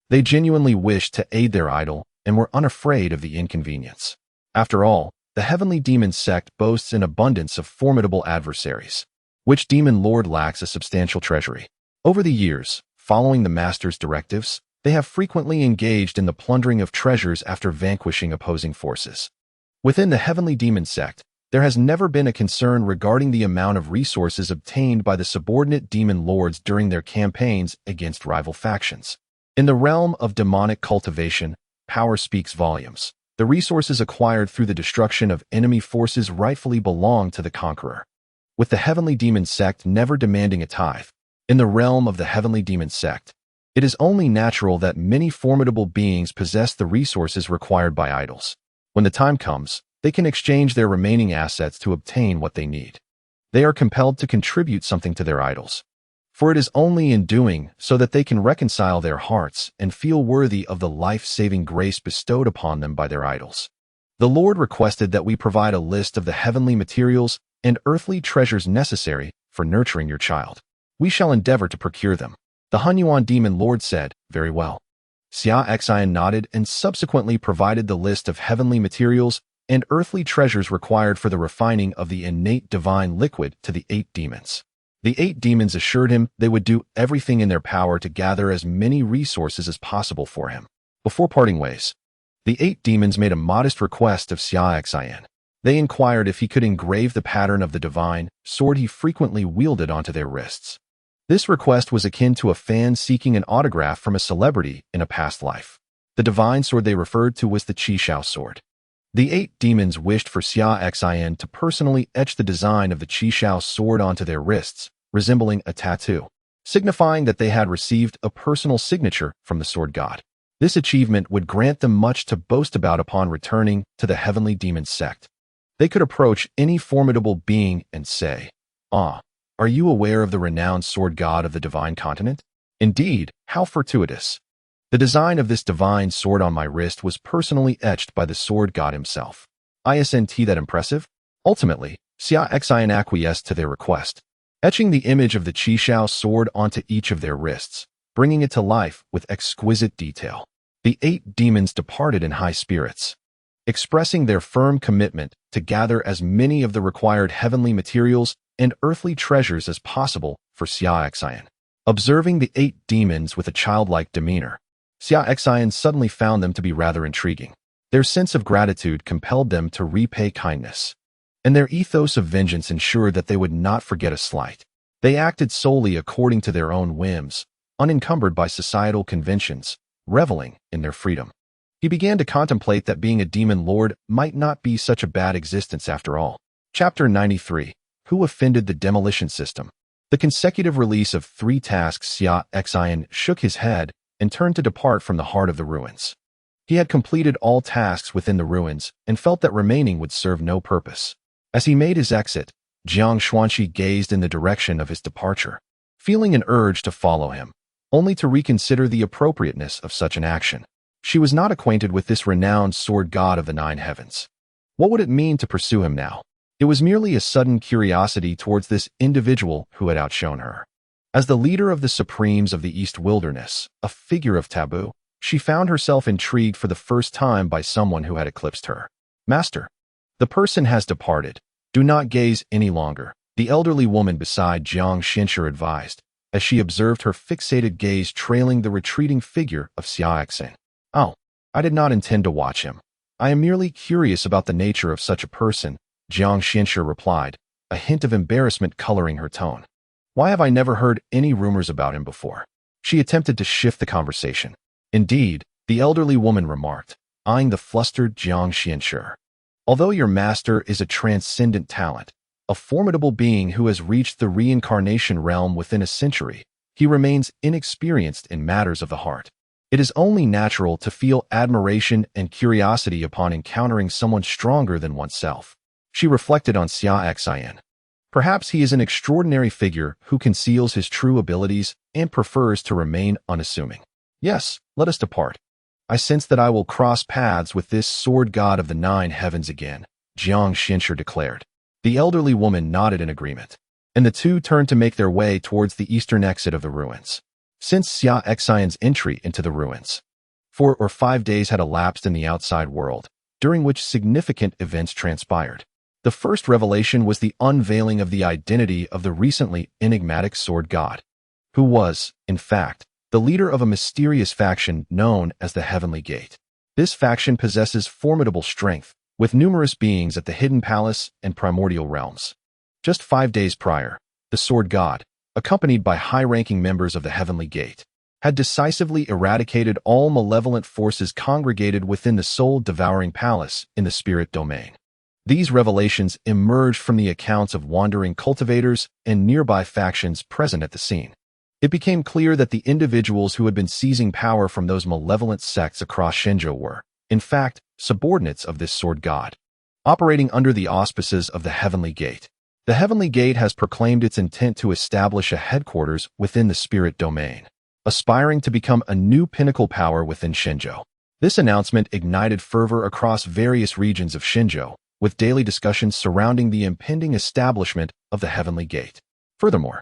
They genuinely wished to aid their idol and were unafraid of the inconvenience. After all, the Heavenly Demon Sect boasts an abundance of formidable adversaries. Which demon lord lacks a substantial treasury? Over the years, following the Master's directives, they have frequently engaged in the plundering of treasures after vanquishing opposing forces. Within the Heavenly Demon Sect, there has never been a concern regarding the amount of resources obtained by the subordinate demon lords during their campaigns against rival factions. In the realm of demonic cultivation, power speaks volumes. The resources acquired through the destruction of enemy forces rightfully belong to the conqueror, with the Heavenly Demon Sect never demanding a tithe. In the realm of the Heavenly Demon Sect, it is only natural that many formidable beings possess the resources required by idols. When the time comes, they can exchange their remaining assets to obtain what they need. They are compelled to contribute something to their idols, for it is only in doing so that they can reconcile their hearts and feel worthy of the life-saving grace bestowed upon them by their idols. The Lord requested that we provide a list of the heavenly materials and earthly treasures necessary for nurturing your child. We shall endeavor to procure them. The Hunyuan Demon Lord said, "Very well." Xia Xin nodded and subsequently provided the list of heavenly materials and earthly treasures required for the refining of the innate divine liquid to the 8 demons. The 8 demons assured him they would do everything in their power to gather as many resources as possible for him. Before parting ways, the 8 demons made a modest request of Xia Xin. They inquired if he could engrave the pattern of the divine sword he frequently wielded onto their wrists. This request was akin to a fan seeking an autograph from a celebrity in a past life. The divine sword they referred to was the Qishao sword. The 8 demons wished for Xia Xin to personally etch the design of the Qishao sword onto their wrists, resembling a tattoo, signifying that they had received a personal signature from the sword god. This achievement would grant them much to boast about upon returning to the Heavenly Demon Sect. They could approach any formidable being and say, "Ah, are you aware of the renowned sword god of the divine continent? Indeed, how fortuitous. The design of this divine sword on my wrist was personally etched by the sword god himself. Isn't that impressive?" Ultimately, Xia Xin acquiesced to their request, etching the image of the Qishao sword onto each of their wrists, bringing it to life with exquisite detail. The 8 demons departed in high spirits, expressing their firm commitment to gather as many of the required heavenly materials and earthly treasures as possible for Xia Xin. Observing the 8 demons with a childlike demeanor, Xia Xin suddenly found them to be rather intriguing. Their sense of gratitude compelled them to repay kindness, and their ethos of vengeance ensured that they would not forget a slight. They acted solely according to their own whims, unencumbered by societal conventions, reveling in their freedom. He began to contemplate that being a demon lord might not be such a bad existence after all. Chapter 93. Who offended the demolition system? The consecutive release of 3 tasks. Xia Xin shook his head and turned to depart from the heart of the ruins. He had completed all tasks within the ruins and felt that remaining would serve no purpose. As he made his exit, Jiang Xuanqi gazed in the direction of his departure, feeling an urge to follow him, only to reconsider the appropriateness of such an action. She was not acquainted with this renowned sword god of the 9 heavens. What would it mean to pursue him now? It was merely a sudden curiosity towards this individual who had outshone her. As the leader of the Supremes of the East Wilderness, a figure of taboo, she found herself intrigued for the first time by someone who had eclipsed her. "Master, the person has departed. Do not gaze any longer," the elderly woman beside Jiang Xinshi advised, as she observed her fixated gaze trailing the retreating figure of Xia Xin. "Oh, I did not intend to watch him. I am merely curious about the nature of such a person," Jiang Xinshi replied, a hint of embarrassment coloring her tone. "Why have I never heard any rumors about him before?" She attempted to shift the conversation. "Indeed," the elderly woman remarked, eyeing the flustered Jiang Xinshi. "Although your master is a transcendent talent, a formidable being who has reached the reincarnation realm within a century, he remains inexperienced in matters of the heart. It is only natural to feel admiration and curiosity upon encountering someone stronger than oneself." She reflected on Xia Xin. Perhaps he is an extraordinary figure who conceals his true abilities and prefers to remain unassuming. "Yes, let us depart. I sense that I will cross paths with this sword god of the 9 heavens again," Jiang Xinshi declared. The elderly woman nodded in agreement, and the two turned to make their way towards the eastern exit of the ruins. Since Xia Xin's entry into the ruins, 4 or 5 days had elapsed in the outside world, during which significant events transpired. The first revelation was the unveiling of the identity of the recently enigmatic sword god, who was, in fact, the leader of a mysterious faction known as the Heavenly Gate. This faction possesses formidable strength, with numerous beings at the Hidden Palace and Primordial Realms. Just 5 days prior, the sword god, accompanied by high-ranking members of the Heavenly Gate, had decisively eradicated all malevolent forces congregated within the soul-devouring palace in the spirit domain. These revelations emerged from the accounts of wandering cultivators and nearby factions present at the scene. It became clear that the individuals who had been seizing power from those malevolent sects across Shenzhou were, in fact, subordinates of this sword god, operating under the auspices of the Heavenly Gate. The Heavenly Gate has proclaimed its intent to establish a headquarters within the spirit domain, aspiring to become a new pinnacle power within Shenzhou. This announcement ignited fervor across various regions of Shenzhou, with daily discussions surrounding the impending establishment of the Heavenly Gate. Furthermore,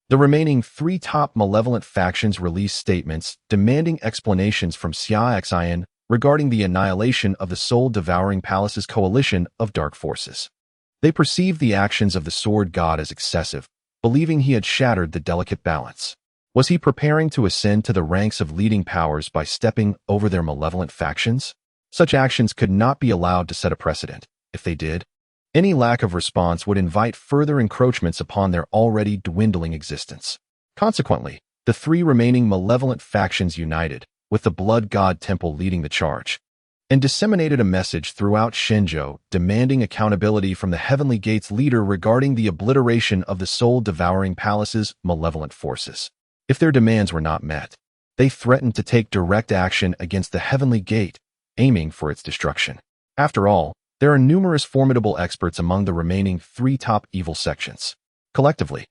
the remaining 3 top malevolent factions released statements demanding explanations from Xia Xin regarding the annihilation of the soul-devouring palace's coalition of dark forces. They perceived the actions of the sword god as excessive, believing he had shattered the delicate balance. Was he preparing to ascend to the ranks of leading powers by stepping over their malevolent factions? Such actions could not be allowed to set a precedent. If they did, any lack of response would invite further encroachments upon their already dwindling existence. Consequently, the 3 remaining malevolent factions united, with the Blood God Temple leading the charge, and disseminated a message throughout Shenzhou demanding accountability from the Heavenly Gate's leader regarding the obliteration of the soul-devouring palace's malevolent forces. If their demands were not met, they threatened to take direct action against the Heavenly Gate, aiming for its destruction. After all, there are numerous formidable experts among the remaining 3 top evil sections. Collectively,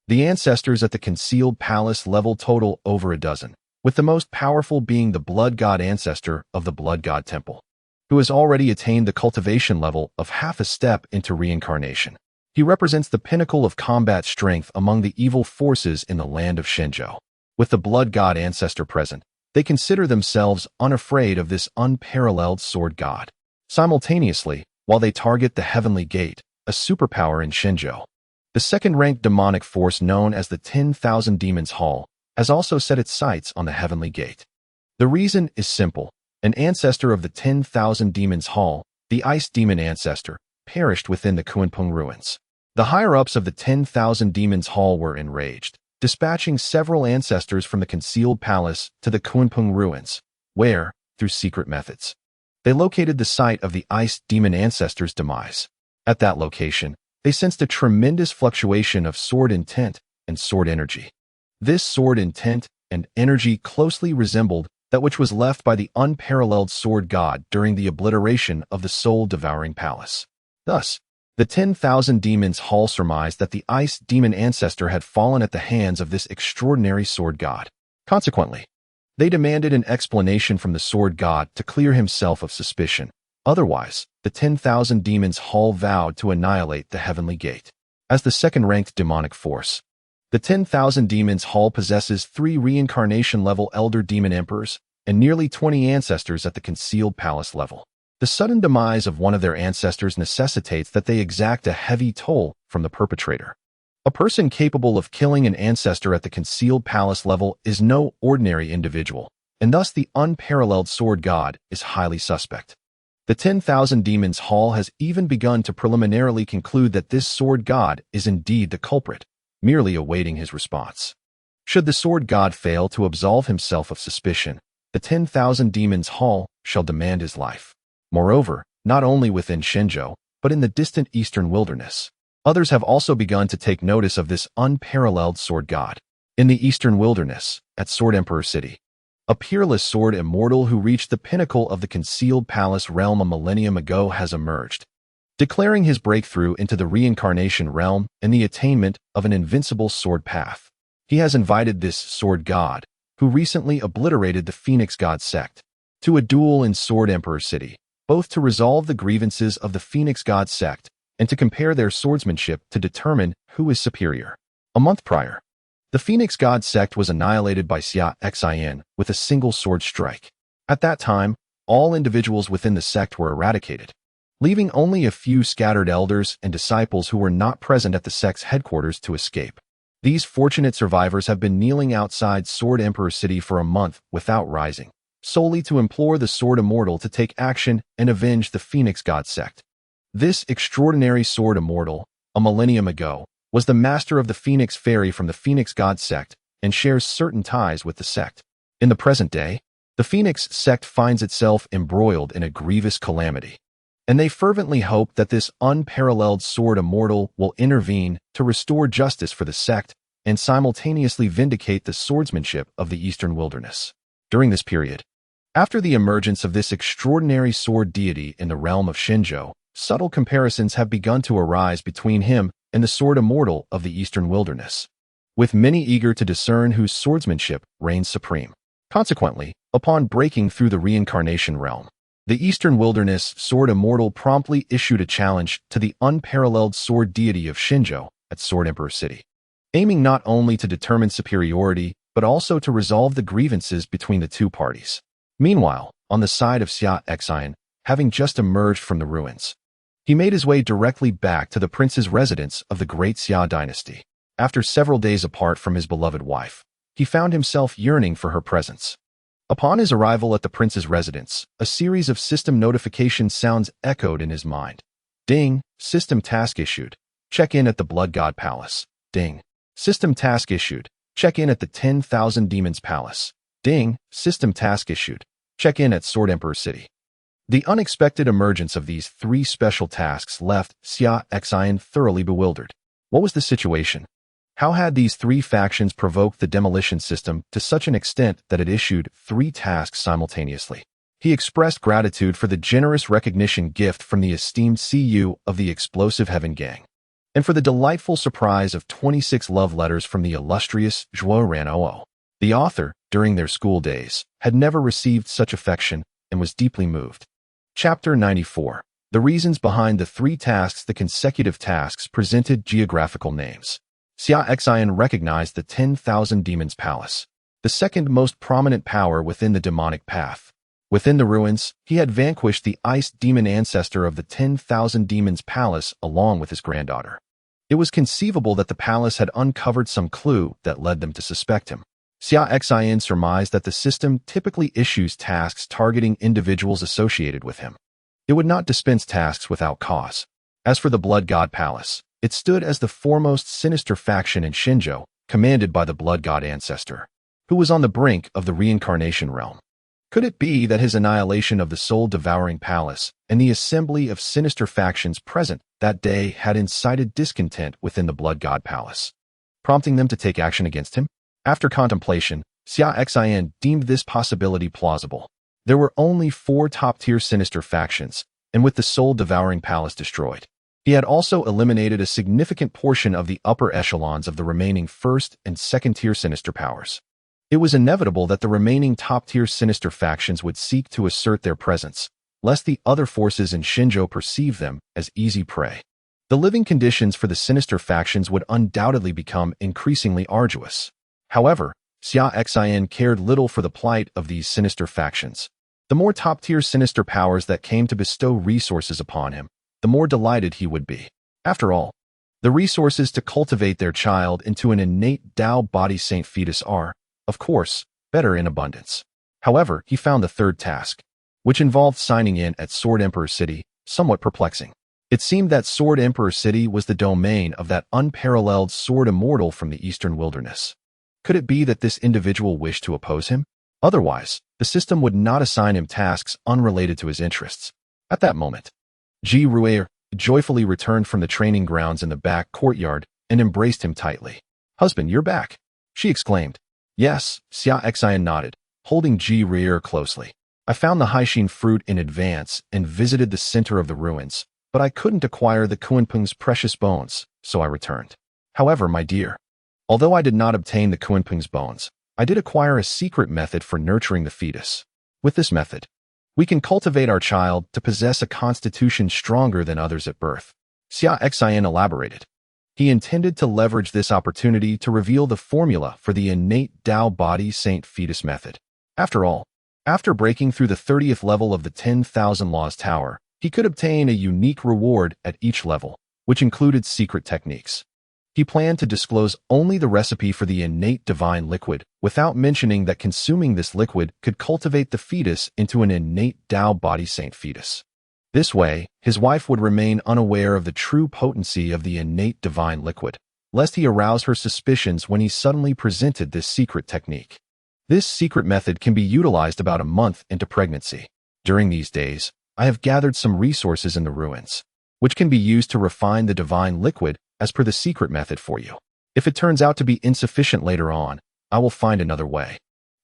the ancestors at the concealed palace level total over a dozen, with the most powerful being the Blood God Ancestor of the Blood God Temple, who has already attained the cultivation level of half a step into reincarnation. He represents the pinnacle of combat strength among the evil forces in the land of Shenzhou. With the Blood God Ancestor present, they consider themselves unafraid of this unparalleled sword god. Simultaneously, while they target the Heavenly Gate, a superpower in Shenzhou, the second-ranked demonic force known as the 10,000 Demons Hall has also set its sights on the Heavenly Gate. The reason is simple. An ancestor of the 10,000 Demons Hall, the Ice Demon Ancestor, perished within the Kunpeng ruins. The higher-ups of the 10,000 Demons Hall were enraged, dispatching several ancestors from the concealed palace to the Kunpeng ruins, where, through secret methods, they located the site of the Ice Demon Ancestor's demise. At that location, they sensed a tremendous fluctuation of sword intent and sword energy. This sword intent and energy closely resembled that which was left by the unparalleled sword god during the obliteration of the soul-devouring palace. Thus, the 10,000 Demons Hall surmised that the Ice Demon Ancestor had fallen at the hands of this extraordinary sword god. Consequently, they demanded an explanation from the sword god to clear himself of suspicion. Otherwise, the 10,000 Demons Hall vowed to annihilate the Heavenly Gate. As the second-ranked demonic force, the 10,000 Demons Hall possesses 3 reincarnation-level Elder Demon Emperors and nearly 20 ancestors at the concealed palace level. The sudden demise of one of their ancestors necessitates that they exact a heavy toll from the perpetrator. A person capable of killing an ancestor at the concealed palace level is no ordinary individual, and thus the unparalleled sword god is highly suspect. The 10,000 Demons Hall has even begun to preliminarily conclude that this sword god is indeed the culprit, merely awaiting his response. Should the sword god fail to absolve himself of suspicion, the 10,000 Demons Hall shall demand his life. Moreover, not only within Shenzhou, but in the distant eastern wilderness, others have also begun to take notice of this unparalleled sword god. In the eastern wilderness, at Sword Emperor City, a peerless sword immortal who reached the pinnacle of the concealed palace realm a millennium ago has emerged, declaring his breakthrough into the reincarnation realm and the attainment of an invincible sword path. He has invited this sword god, who recently obliterated the Phoenix God sect, to a duel in Sword Emperor City, both to resolve the grievances of the Phoenix God sect and to compare their swordsmanship to determine who is superior. A month prior, the Phoenix God sect was annihilated by Xia Xin with a single sword strike. At that time, all individuals within the sect were eradicated, leaving only a few scattered elders and disciples who were not present at the sect's headquarters to escape. These fortunate survivors have been kneeling outside Sword Emperor City for a month without rising, solely to implore the Sword Immortal to take action and avenge the Phoenix God sect. This extraordinary Sword Immortal, a millennium ago, was the master of the Phoenix Fairy from the Phoenix God sect and shares certain ties with the sect. In the present day, the Phoenix sect finds itself embroiled in a grievous calamity, and they fervently hope that this unparalleled Sword Immortal will intervene to restore justice for the sect and simultaneously vindicate the swordsmanship of the eastern wilderness. During this period, after the emergence of this extraordinary sword deity in the realm of Shenzhou, subtle comparisons have begun to arise between him and the Sword Immortal of the eastern wilderness, with many eager to discern whose swordsmanship reigns supreme. Consequently, upon breaking through the reincarnation realm, the eastern wilderness Sword Immortal promptly issued a challenge to the unparalleled sword deity of Shenzhou at Sword Emperor City, aiming not only to determine superiority, but also to resolve the grievances between the two parties. Meanwhile, on the side of Xia Xin, having just emerged from the ruins, he made his way directly back to the prince's residence of the great Xia dynasty. After several days apart from his beloved wife, he found himself yearning for her presence. Upon his arrival at the prince's residence, a series of system notification sounds echoed in his mind. Ding, system task issued. Check in at the Blood God Palace. Ding, system task issued. Check in at the 10,000 Demons Palace. Ding, system task issued. Check in at Sword Emperor City. The unexpected emergence of these three special tasks left Xia Xin thoroughly bewildered. What was the situation? How had these three factions provoked the demolition system to such an extent that it issued three tasks simultaneously? He expressed gratitude for the generous recognition gift from the esteemed CU of the Explosive Heaven Gang, and for the delightful surprise of 26 love letters from the illustrious Siguoyan. The author, during their school days, had never received such affection and was deeply moved. Chapter 94. The reasons behind the three tasks. The consecutive tasks presented geographical names. Xia Xin recognized the 10,000 Demons Palace, the second most prominent power within the demonic path. Within the ruins, he had vanquished the ice demon ancestor of the 10,000 Demons Palace along with his granddaughter. It was conceivable that the palace had uncovered some clue that led them to suspect him. Xia Xin surmised that the system typically issues tasks targeting individuals associated with him. It would not dispense tasks without cause. As for the Blood God Palace, it stood as the foremost sinister faction in Shenzhou, commanded by the Blood God ancestor, who was on the brink of the reincarnation realm. Could it be that his annihilation of the soul-devouring palace and the assembly of sinister factions present that day had incited discontent within the Blood God Palace, prompting them to take action against him? After contemplation, Xia Xin deemed this possibility plausible. There were only 4 top-tier sinister factions, and with the soul-devouring palace destroyed, he had also eliminated a significant portion of the upper echelons of the remaining first- and second-tier sinister powers. It was inevitable that the remaining top-tier sinister factions would seek to assert their presence, lest the other forces in Shenzhou perceive them as easy prey. The living conditions for the sinister factions would undoubtedly become increasingly arduous. However, Xia Xin cared little for the plight of these sinister factions. The more top-tier sinister powers that came to bestow resources upon him, the more delighted he would be. After all, The resources to cultivate their child into an innate Tao body saint fetus are, of course, better in abundance. However, he found the third task, which involved signing in at Sword Emperor City, somewhat perplexing. It seemed that Sword Emperor City was the domain of that unparalleled sword immortal from the eastern wilderness. Could it be that this individual wished to oppose him? Otherwise, the system would not assign him tasks unrelated to his interests. At that moment, Ji Ruer joyfully returned from the training grounds in the back courtyard and embraced him tightly. "Husband, you're back," she exclaimed. "Yes," Xia Xin nodded, holding Ji Ruer closely. "I found the Haixin fruit in advance and visited the center of the ruins, but I couldn't acquire the Kuanping's precious bones, so I returned. However, my dear, although I did not obtain the Kuanping's bones, I did acquire a secret method for nurturing the fetus. With this method, we can cultivate our child to possess a constitution stronger than others at birth." Xia Xin elaborated. He intended to leverage this opportunity to reveal the formula for the innate Tao body saint fetus method. After all, after breaking through the 30th level of the 10,000 Laws Tower, he could obtain a unique reward at each level, which included secret techniques. He planned to disclose only the recipe for the innate divine liquid, without mentioning that consuming this liquid could cultivate the fetus into an innate Tao body saint fetus. This way, his wife would remain unaware of the true potency of the innate divine liquid, lest he arouse her suspicions when he suddenly presented this secret technique. This secret method can be utilized about a month into pregnancy. During these days, I have gathered some resources in the ruins, which can be used to refine the divine liquid as per the secret method for you. If it turns out to be insufficient later on, I will find another way."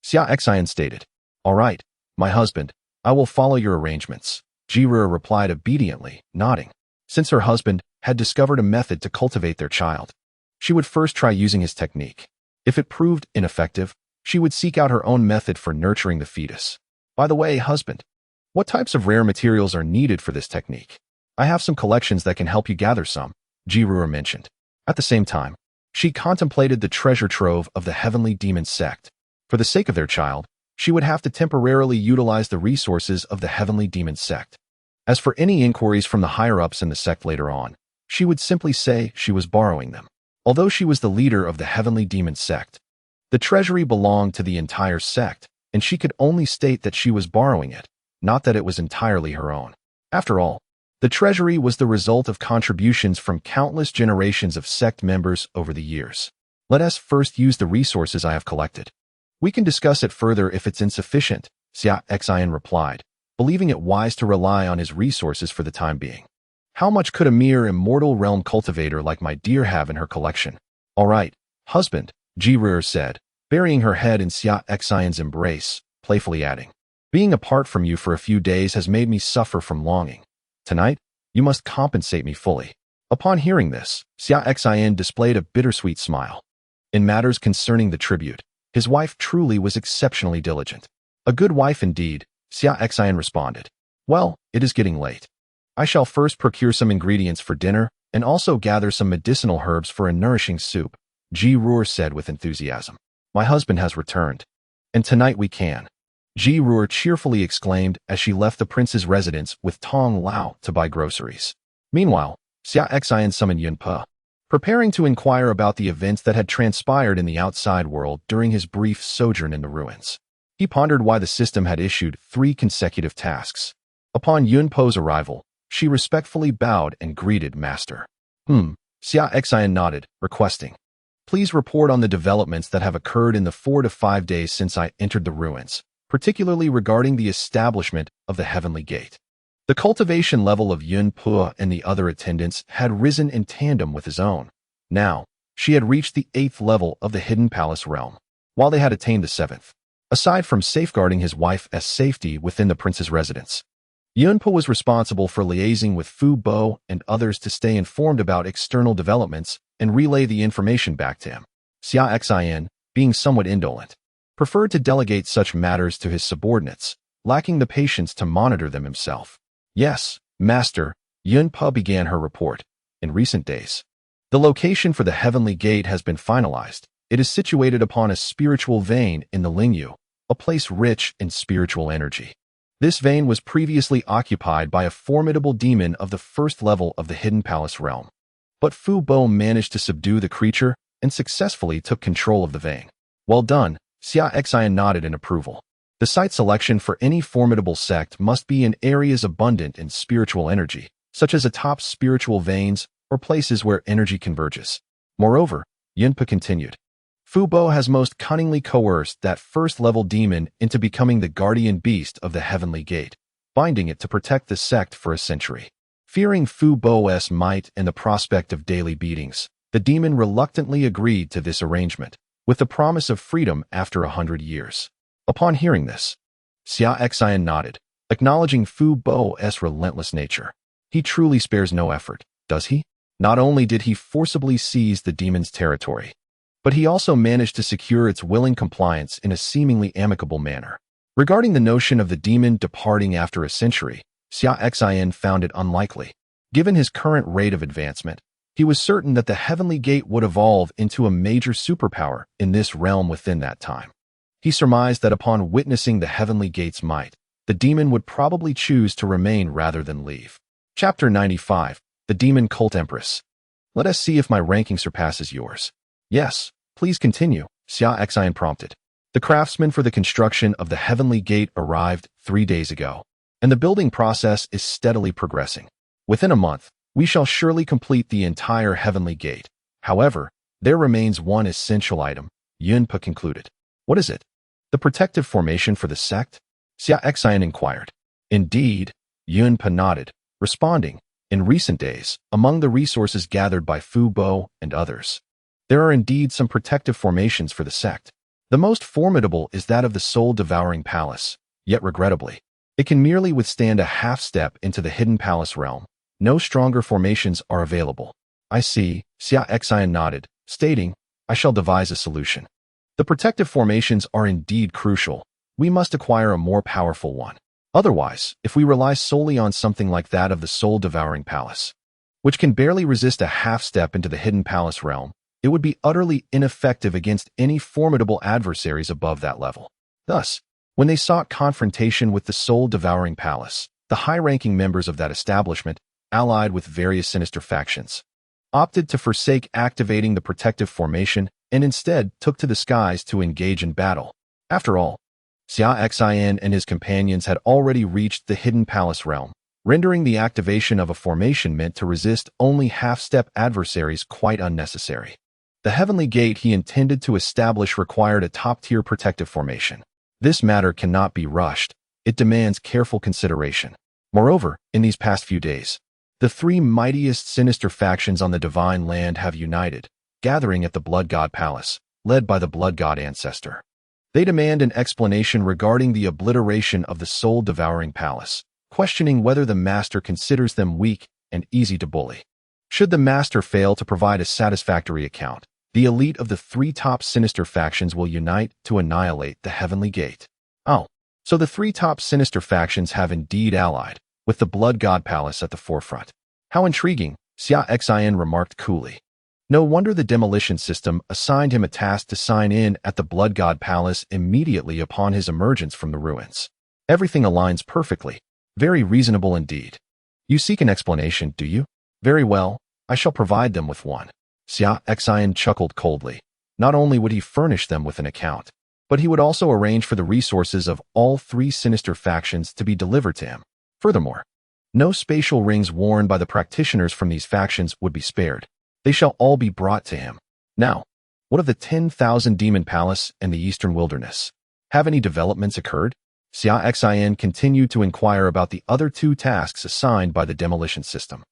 Xia Xin stated. "All right, my husband, I will follow your arrangements." Jiru replied obediently, nodding. Since her husband had discovered a method to cultivate their child, she would first try using his technique. If it proved ineffective, she would seek out her own method for nurturing the fetus. "By the way, husband, what types of rare materials are needed for this technique? I have some collections that can help you gather some," Jiru mentioned. At the same time, she contemplated the treasure trove of the heavenly demon sect. For the sake of their child, she would have to temporarily utilize the resources of the heavenly demon sect. As for any inquiries from the higher-ups in the sect later on, she would simply say she was borrowing them. Although she was the leader of the heavenly demon sect, the treasury belonged to the entire sect, and she could only state that she was borrowing it, not that it was entirely her own. After all, the treasury was the result of contributions from countless generations of sect members over the years. Let us first use the resources I have collected. We can discuss it further if it's insufficient, Xia Xin replied, believing it wise to rely on his resources for the time being. How much could a mere immortal realm cultivator like my dear have in her collection? "All right, husband," Jiru said, burying her head in Xia Xin's embrace, playfully adding, "Being apart from you for a few days has made me suffer from longing. Tonight, you must compensate me fully." Upon hearing this, Xia Xin displayed a bittersweet smile. In matters concerning the tribute, his wife truly was exceptionally diligent. "A good wife indeed," Xia Xin responded. "Well, it is getting late. I shall first procure some ingredients for dinner and also gather some medicinal herbs for a nourishing soup," Ji Ruer said with enthusiasm. "My husband has returned, and tonight we can." Ji Ruer cheerfully exclaimed as she left the prince's residence with Tong Lao to buy groceries. Meanwhile, Xia Xin summoned Yun Pe, preparing to inquire about the events that had transpired in the outside world during his brief sojourn in the ruins. He pondered why the system had issued 3 consecutive tasks. Upon Yun Pe's arrival, she respectfully bowed and greeted Master. Xia Xin nodded, requesting, "Please report on the developments that have occurred in the 4 to 5 days since I entered the ruins, particularly regarding the establishment of the Heavenly Gate." The cultivation level of Yun Pe and the other attendants had risen in tandem with his own. Now, she had reached the 8th level of the Hidden Palace realm, while they had attained the 7th. Aside from safeguarding his wife's safety within the prince's residence, Yun Pe was responsible for liaising with Fu Bo and others to stay informed about external developments and relay the information back to him. Xia Xin, being somewhat indolent, preferred to delegate such matters to his subordinates, lacking the patience to monitor them himself. "Yes, Master," Yun Pe began her report. "In recent days, the location for the Heavenly Gate has been finalized. It is situated upon a spiritual vein in the Lingyu, a place rich in spiritual energy. This vein was previously occupied by a formidable demon of the 1st level of the Hidden Palace realm. but Fu Bo managed to subdue the creature and successfully took control of the vein. Well done, Xia Xin nodded in approval. The site selection for any formidable sect must be in areas abundant in spiritual energy, such as atop spiritual veins or places where energy converges. Moreover, Yunpa continued, Fu Bo has most cunningly coerced that first-level demon into becoming the guardian beast of the Heavenly Gate, binding it to protect the sect for a century. Fearing Fu Bo's might and the prospect of daily beatings, the demon reluctantly agreed to this arrangement, with the promise of freedom after 100 years. Upon hearing this, Xia Xin nodded, acknowledging Fu Bo's relentless nature. He truly spares no effort, does he? Not only did he forcibly seize the demon's territory, but he also managed to secure its willing compliance in a seemingly amicable manner. Regarding the notion of the demon departing after a century, Xia Xin found it unlikely. Given his current rate of advancement, he was certain that the Heavenly Gate would evolve into a major superpower in this realm within that time. He surmised that upon witnessing the Heavenly Gate's might, the demon would probably choose to remain rather than leave. Chapter 95, The Demon Cult Empress. Let us see if my ranking surpasses yours. Yes, please continue, Xia Xin prompted. The craftsman for the construction of the Heavenly Gate arrived 3 days ago, and the building process is steadily progressing. Within a month, we shall surely complete the entire Heavenly Gate. However, there remains one essential item, Yunpa concluded. What is it? The protective formation for the sect? Xia Xin inquired. Indeed, Yunpa nodded, responding, in recent days, among the resources gathered by Fu Bo and others, there are indeed some protective formations for the sect. The most formidable is that of the soul-devouring palace, yet regrettably, it can merely withstand a half-step into the hidden palace realm. No stronger formations are available. I see, Xia Xin nodded, stating, I shall devise a solution. The protective formations are indeed crucial. We must acquire a more powerful one. Otherwise, if we rely solely on something like that of the soul-devouring palace, which can barely resist a half-step into the hidden palace realm, it would be utterly ineffective against any formidable adversaries above that level. Thus, when they sought confrontation with the soul-devouring palace, the high-ranking members of that establishment, allied with various sinister factions, opted to forsake activating the protective formation and instead took to the skies to engage in battle. After all, Xia Xin and his companions had already reached the hidden palace realm, rendering the activation of a formation meant to resist only half-step adversaries quite unnecessary. The Heavenly Gate he intended to establish required a top-tier protective formation. This matter cannot be rushed. It demands careful consideration. Moreover, in these past few days, the 3 mightiest sinister factions on the Divine Land have united, gathering at the Blood God Palace, led by the Blood God Ancestor. They demand an explanation regarding the obliteration of the soul-devouring palace, questioning whether the Master considers them weak and easy to bully. Should the Master fail to provide a satisfactory account, the elite of the 3 top sinister factions will unite to annihilate the Heavenly Gate. Oh, so the 3 top sinister factions have indeed allied, with the Blood God Palace at the forefront. How intriguing, Xia Xin remarked coolly. No wonder the demolition system assigned him a task to sign in at the Blood God Palace immediately upon his emergence from the ruins. Everything aligns perfectly. Very reasonable indeed. You seek an explanation, do you? Very well, I shall provide them with one. Xia Xin chuckled coldly. Not only would he furnish them with an account, but he would also arrange for the resources of all 3 sinister factions to be delivered to him. Furthermore, no spatial rings worn by the practitioners from these factions would be spared. They shall all be brought to him. Now, what of the 10,000 Demon Palace and the Eastern Wilderness? Have any developments occurred? Xia Xin continued to inquire about the other 2 tasks assigned by the demolition system.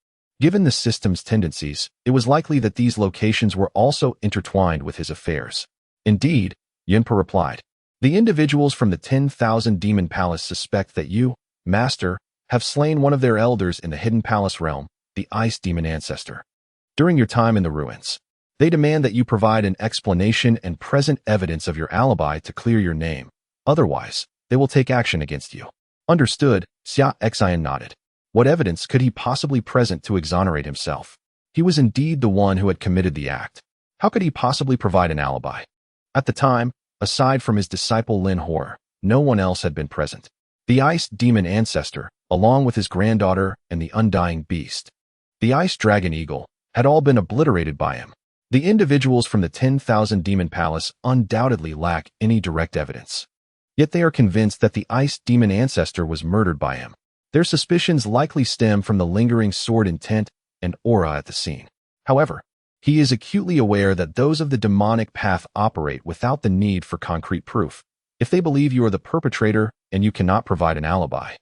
Given the system's tendencies, it was likely that these locations were also intertwined with his affairs. Indeed, Yunpa replied, the individuals from the 10,000 Demon Palace suspect that you, Master, have slain one of their elders in the hidden palace realm, the Ice Demon Ancestor. During your time in the ruins, they demand that you provide an explanation and present evidence of your alibi to clear your name. Otherwise, they will take action against you. Understood, Xia Xin nodded. What evidence could he possibly present to exonerate himself? He was indeed the one who had committed the act. How could he possibly provide an alibi? At the time, aside from his disciple Lin Hor, no one else had been present. The Ice Demon Ancestor, along with his granddaughter and the Undying Beast, the Ice Dragon Eagle, had all been obliterated by him. The individuals from the 10,000 Demon Palace undoubtedly lack any direct evidence. Yet they are convinced that the Ice Demon ancestor was murdered by him. Their suspicions likely stem from the lingering sword intent and aura at the scene. However, he is acutely aware that those of the demonic path operate without the need for concrete proof. If they believe you are the perpetrator and you cannot provide an alibi,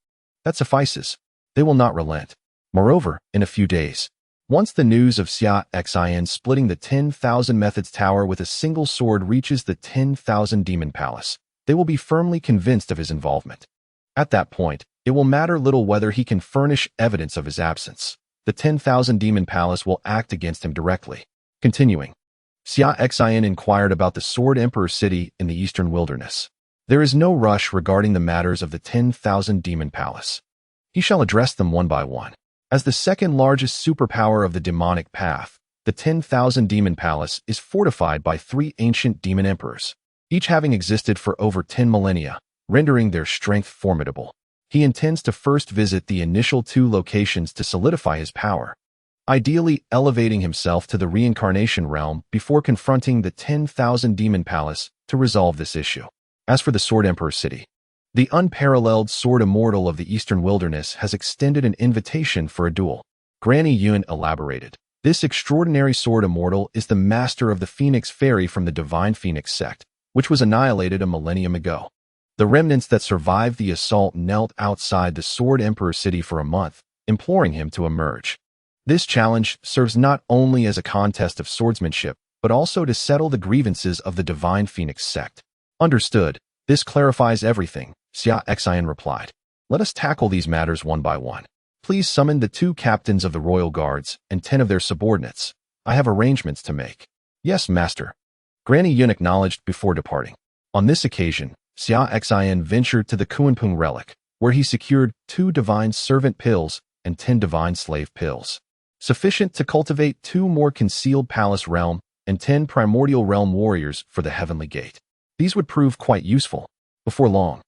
that suffices. They will not relent. Moreover, in a few days, once the news of Xia Xin splitting the 10,000 Methods Tower with a single sword reaches the 10,000 Demon Palace, they will be firmly convinced of his involvement. At that point, it will matter little whether he can furnish evidence of his absence. The 10,000 Demon Palace will act against him directly. Continuing, Xia Xin inquired about the Sword Emperor city in the eastern wilderness. There is no rush regarding the matters of the 10,000 Demon Palace. He shall address them one by one. As the second largest superpower of the demonic path, the 10,000 Demon Palace is fortified by 3 ancient demon emperors, each having existed for over 10 millennia, rendering their strength formidable. He intends to first visit the initial 2 locations to solidify his power, ideally elevating himself to the reincarnation realm before confronting the 10,000 Demon Palace to resolve this issue. As for the Sword Emperor city, the unparalleled Sword Immortal of the Eastern Wilderness has extended an invitation for a duel. Granny Yun elaborated. This extraordinary Sword Immortal is the master of the Phoenix Fairy from the Divine Phoenix Sect, which was annihilated a millennium ago. The remnants that survived the assault knelt outside the Sword Emperor city for a month, imploring him to emerge. This challenge serves not only as a contest of swordsmanship, but also to settle the grievances of the Divine Phoenix Sect. Understood. This clarifies everything, Xia Xin replied. Let us tackle these matters one by one. Please summon the 2 captains of the royal guards and 10 of their subordinates. I have arrangements to make. Yes, master. Granny Yun acknowledged before departing. On this occasion, Xia Xin ventured to the Kuanpung relic, where he secured 2 divine servant pills and 10 divine slave pills, sufficient to cultivate 2 more concealed palace realm and 10 primordial realm warriors for the heavenly gate. These would prove quite useful. Before long,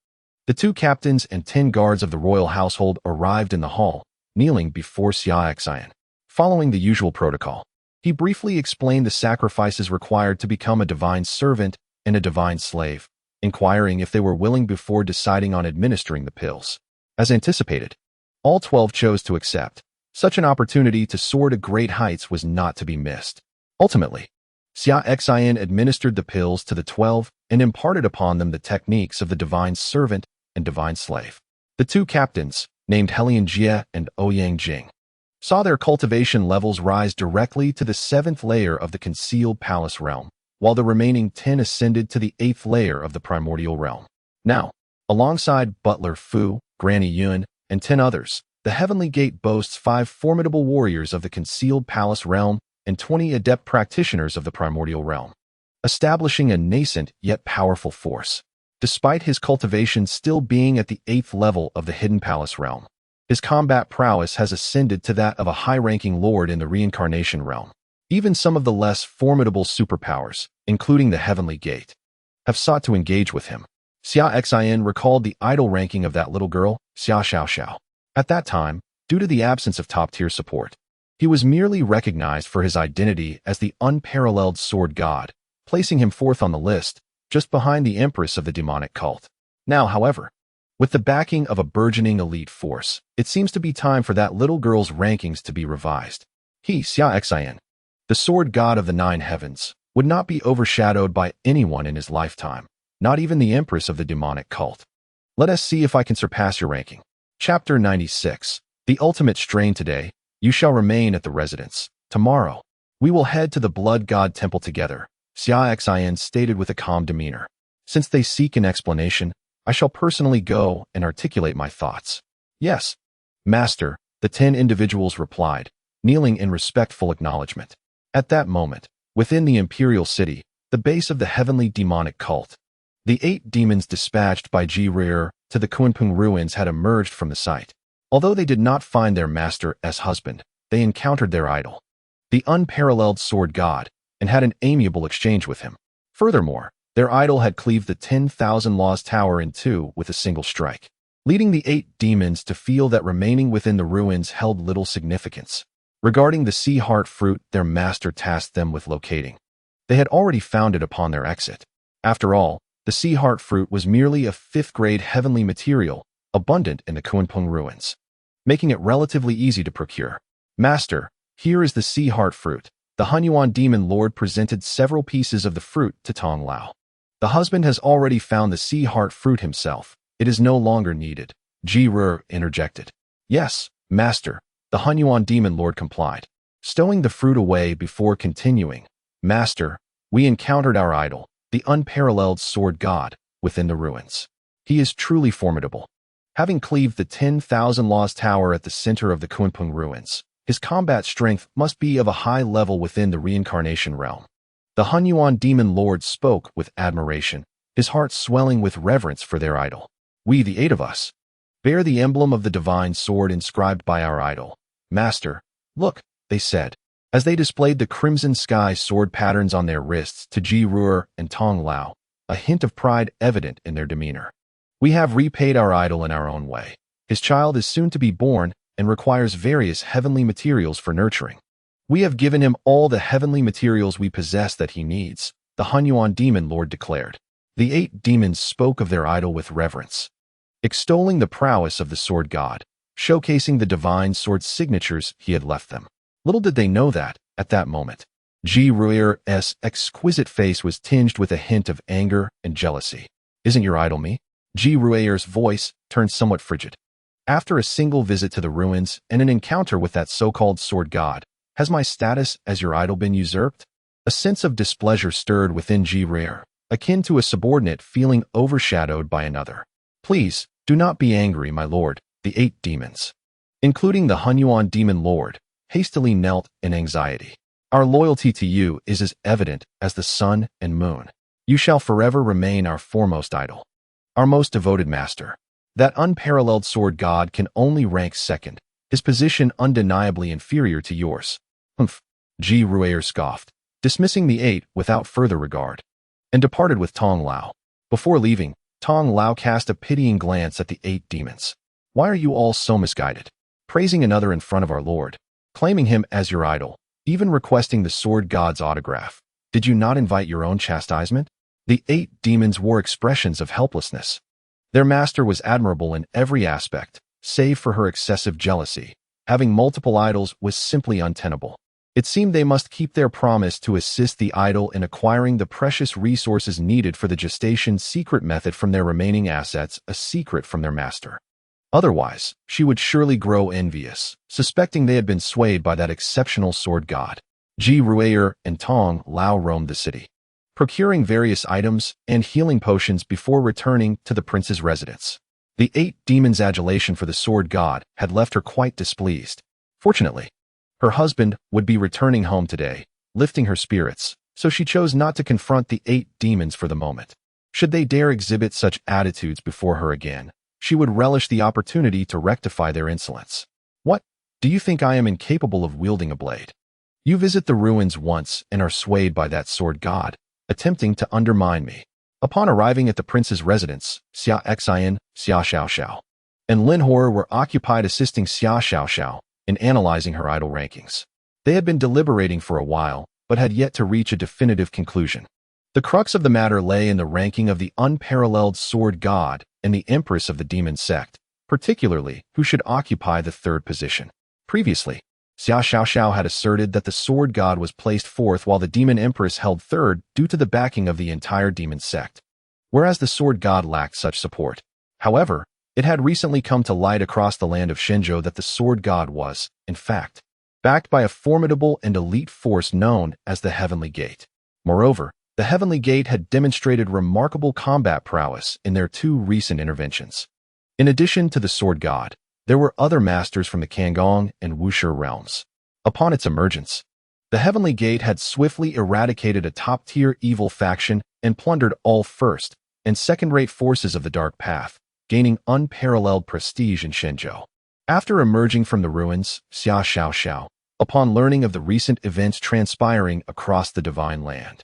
the 2 captains and 10 guards of the royal household arrived in the hall, kneeling before Xia Xin. Following the usual protocol, he briefly explained the sacrifices required to become a divine servant and a divine slave, inquiring if they were willing before deciding on administering the pills. As anticipated, all 12 chose to accept. Such an opportunity to soar to great heights was not to be missed. Ultimately, Xia Xin administered the pills to the 12 and imparted upon them the techniques of the divine servant and divine slave. The 2 captains, named Helian Jie and Ouyang Jing, saw their cultivation levels rise directly to the 7th layer of the concealed palace realm, while the remaining 10 ascended to the 8th layer of the primordial realm. Now, alongside Butler Fu, Granny Yun, and 10 others, the Heavenly Gate boasts 5 formidable warriors of the concealed palace realm and 20 adept practitioners of the primordial realm, establishing a nascent yet powerful force. Despite his cultivation still being at the 8th level of the hidden palace realm, his combat prowess has ascended to that of a high-ranking lord in the reincarnation realm. Even some of the less formidable superpowers, including the Heavenly Gate, have sought to engage with him. Xia Xin recalled the idol ranking of that little girl, Xia Xiao. At that time, due to the absence of top-tier support, he was merely recognized for his identity as the unparalleled sword god, placing him 4th on the list, just behind the empress of the demonic cult. Now, however, with the backing of a burgeoning elite force, it seems to be time for that little girl's rankings to be revised. He, Xia Xin, the sword god of the 9 heavens, would not be overshadowed by anyone in his lifetime, not even the empress of the demonic cult. Let us see if I can surpass your ranking. Chapter 96. The ultimate strain. Today, you shall remain at the residence. Tomorrow, we will head to the Blood God Temple together, Xia Xin stated with a calm demeanor. Since they seek an explanation, I shall personally go and articulate my thoughts. Yes, Master, the 10 individuals replied, kneeling in respectful acknowledgement. At that moment, within the imperial city, the base of the heavenly demonic cult, the 8 demons dispatched by Ji Rear to the Kuanpung ruins had emerged from the site. Although they did not find their master as husband, they encountered their idol, the unparalleled sword god, and had an amiable exchange with him. Furthermore, their idol had cleaved the 10,000 Laws Tower in 2 with a single strike, leading the 8 demons to feel that remaining within the ruins held little significance. Regarding the sea heart fruit, their master tasked them with locating. They had already found it upon their exit. After all, the sea heart fruit was merely a 5th-grade heavenly material, abundant in the Kunpeng ruins, making it relatively easy to procure. Master, here is the sea heart fruit. The Hunyuan demon lord presented several pieces of the fruit to Tong Lao. The husband has already found the sea heart fruit himself. It is no longer needed. Ji Ru interjected. Yes, master, the Hunyuan demon lord complied, stowing the fruit away before continuing. Master, we encountered our idol, the unparalleled sword god, within the ruins. He is truly formidable. Having cleaved the 10,000 Laws Tower at the center of the Kunpeng ruins, his combat strength must be of a high level within the reincarnation realm. The Hunyuan demon lord spoke with admiration, his heart swelling with reverence for their idol. We, the 8 of us, bear the emblem of the divine sword inscribed by our idol. Master, look, they said, as they displayed the crimson sky sword patterns on their wrists to Ji Ru and Tong Lao, a hint of pride evident in their demeanor. We have repaid our idol in our own way. His child is soon to be born and requires various heavenly materials for nurturing. We have given him all the heavenly materials we possess that he needs, the Hunyuan demon lord declared. The 8 demons spoke of their idol with reverence, extolling the prowess of the sword god, showcasing the divine sword signatures he had left them. Little did they know that, at that moment, Ji Ru's exquisite face was tinged with a hint of anger and jealousy. Isn't your idol me? Ji Ru's voice turned somewhat frigid. After a single visit to the ruins and an encounter with that so-called sword god, has my status as your idol been usurped? A sense of displeasure stirred within Ji Ru, akin to a subordinate feeling overshadowed by another. Please, do not be angry, my lord, the 8 demons, including the Hunyuan demon lord, hastily knelt in anxiety. Our loyalty to you is as evident as the sun and moon. You shall forever remain our foremost idol, our most devoted master. That unparalleled sword god can only rank 2nd, his position undeniably inferior to yours. Humph, Ji Ru scoffed, dismissing the 8 without further regard, and departed with Tong Lao. Before leaving, Tong Lao cast a pitying glance at the 8 demons. Why are you all so misguided? Praising another in front of our lord, claiming him as your idol, even requesting the sword god's autograph. Did you not invite your own chastisement? The 8 demons wore expressions of helplessness. Their master was admirable in every aspect, save for her excessive jealousy. Having multiple idols was simply untenable. It seemed they must keep their promise to assist the idol in acquiring the precious resources needed for the gestation secret method from their remaining assets, a secret from their master. Otherwise, she would surely grow envious, suspecting they had been swayed by that exceptional sword god. Ji Ru and Tong Lao roamed the city, procuring various items and healing potions before returning to the prince's residence. The 8 demons' adulation for the sword god had left her quite displeased. Fortunately, her husband would be returning home today, lifting her spirits, so she chose not to confront the 8 demons for the moment. Should they dare exhibit such attitudes before her again, she would relish the opportunity to rectify their insolence. What? Do you think I am incapable of wielding a blade? You visit the ruins once and are swayed by that sword god, attempting to undermine me. Upon arriving at the prince's residence, Xia Xin, Xia Xiaoxiao, and Lin Hor were occupied assisting Xia Xiaoxiao in analyzing her idol rankings. They had been deliberating for a while, but had yet to reach a definitive conclusion. The crux of the matter lay in the ranking of the unparalleled sword god and the empress of the Demon Sect, particularly who should occupy the 3rd position. Previously, Xia Xiaoxiao had asserted that the sword god was placed 4th while the Demon Empress held 3rd due to the backing of the entire Demon Sect, whereas the sword god lacked such support. However, it had recently come to light across the land of Shenzhou that the sword god was, in fact, backed by a formidable and elite force known as the Heavenly Gate. Moreover, the Heavenly Gate had demonstrated remarkable combat prowess in their 2 recent interventions. In addition to the sword god, there were other masters from the Kangong and Wushi realms. Upon its emergence, the Heavenly Gate had swiftly eradicated a top-tier evil faction and plundered all 1st and 2nd-rate forces of the Dark Path, gaining unparalleled prestige in Shenzhou. After emerging from the ruins, Xia Xiaoxiao, upon learning of the recent events transpiring across the Divine Land,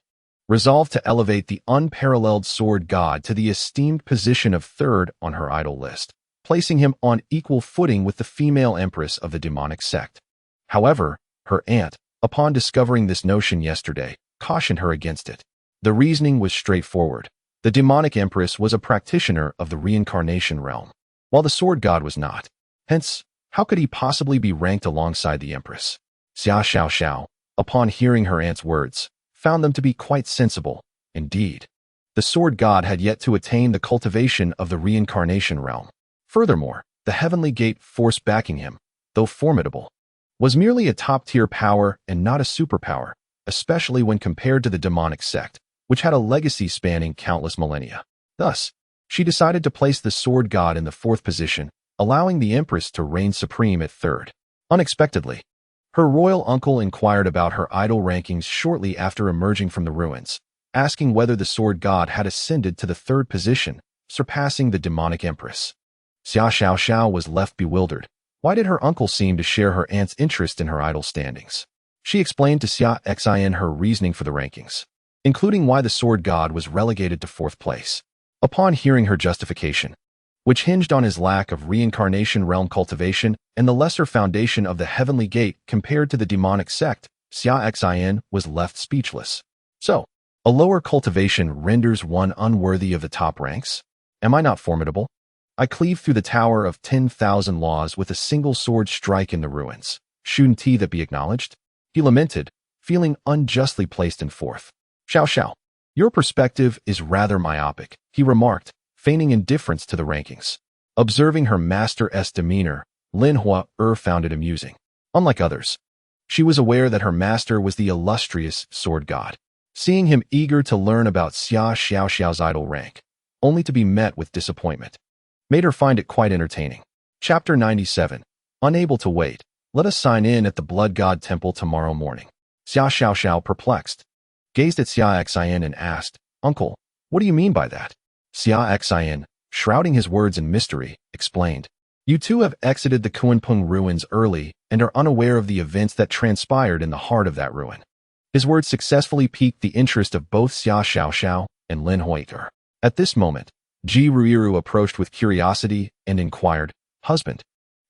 resolved to elevate the unparalleled sword god to the esteemed position of 3rd on her idol list, placing him on equal footing with the female empress of the demonic sect. However, Her aunt, upon discovering this notion yesterday, cautioned her against it. The reasoning was straightforward. The demonic empress was a practitioner of the reincarnation realm, while the sword god was not. Hence, how could he possibly be ranked alongside the empress? Xia Xiao, upon hearing her aunt's words, found them to be quite sensible. Indeed, the sword god had yet to attain the cultivation of the reincarnation realm. Furthermore, the heavenly gate force backing him, though formidable, was merely a top-tier power and not a superpower, especially when compared to the demonic sect, which had a legacy spanning countless millennia. Thus, she decided to place the sword god in the 4th position, allowing the empress to reign supreme at 3rd. Unexpectedly, her royal uncle inquired about her idol rankings shortly after emerging from the ruins, asking whether the sword god had ascended to the 3rd position, surpassing the demonic empress. Xia Xiao was left bewildered. Why did her uncle seem to share her aunt's interest in her idol standings? She explained to Xia Xin her reasoning for the rankings, including why the sword god was relegated to 4th place. Upon hearing her justification, which hinged on his lack of reincarnation realm cultivation and the lesser foundation of the heavenly gate compared to the demonic sect, Xia Xin was left speechless. So, a lower cultivation renders one unworthy of the top ranks? Am I not formidable? I cleave through the tower of 10,000 laws with a single sword strike in the ruins. Shouldn't that be acknowledged? He lamented, feeling unjustly placed in 4th. Xiao, your perspective is rather myopic, he remarked, feigning indifference to the rankings. Observing her master's demeanor, Lin Hua found it amusing. Unlike others, she was aware that her master was the illustrious sword god. Seeing him eager to learn about Xia Xiao's idol rank, only to be met with disappointment, made her find it quite entertaining. Chapter 97. Unable to wait, let us sign in at the Blood God Temple tomorrow morning. Xia Xiao, perplexed, gazed at Xia Xin and asked, Uncle, what do you mean by that? Xia Xin, shrouding his words in mystery, explained, You two have exited the Kunpeng ruins early and are unaware of the events that transpired in the heart of that ruin. His words successfully piqued the interest of both Xia Xiao and Lin Huiker. At this moment, Ji Ruiru approached with curiosity and inquired, Husband,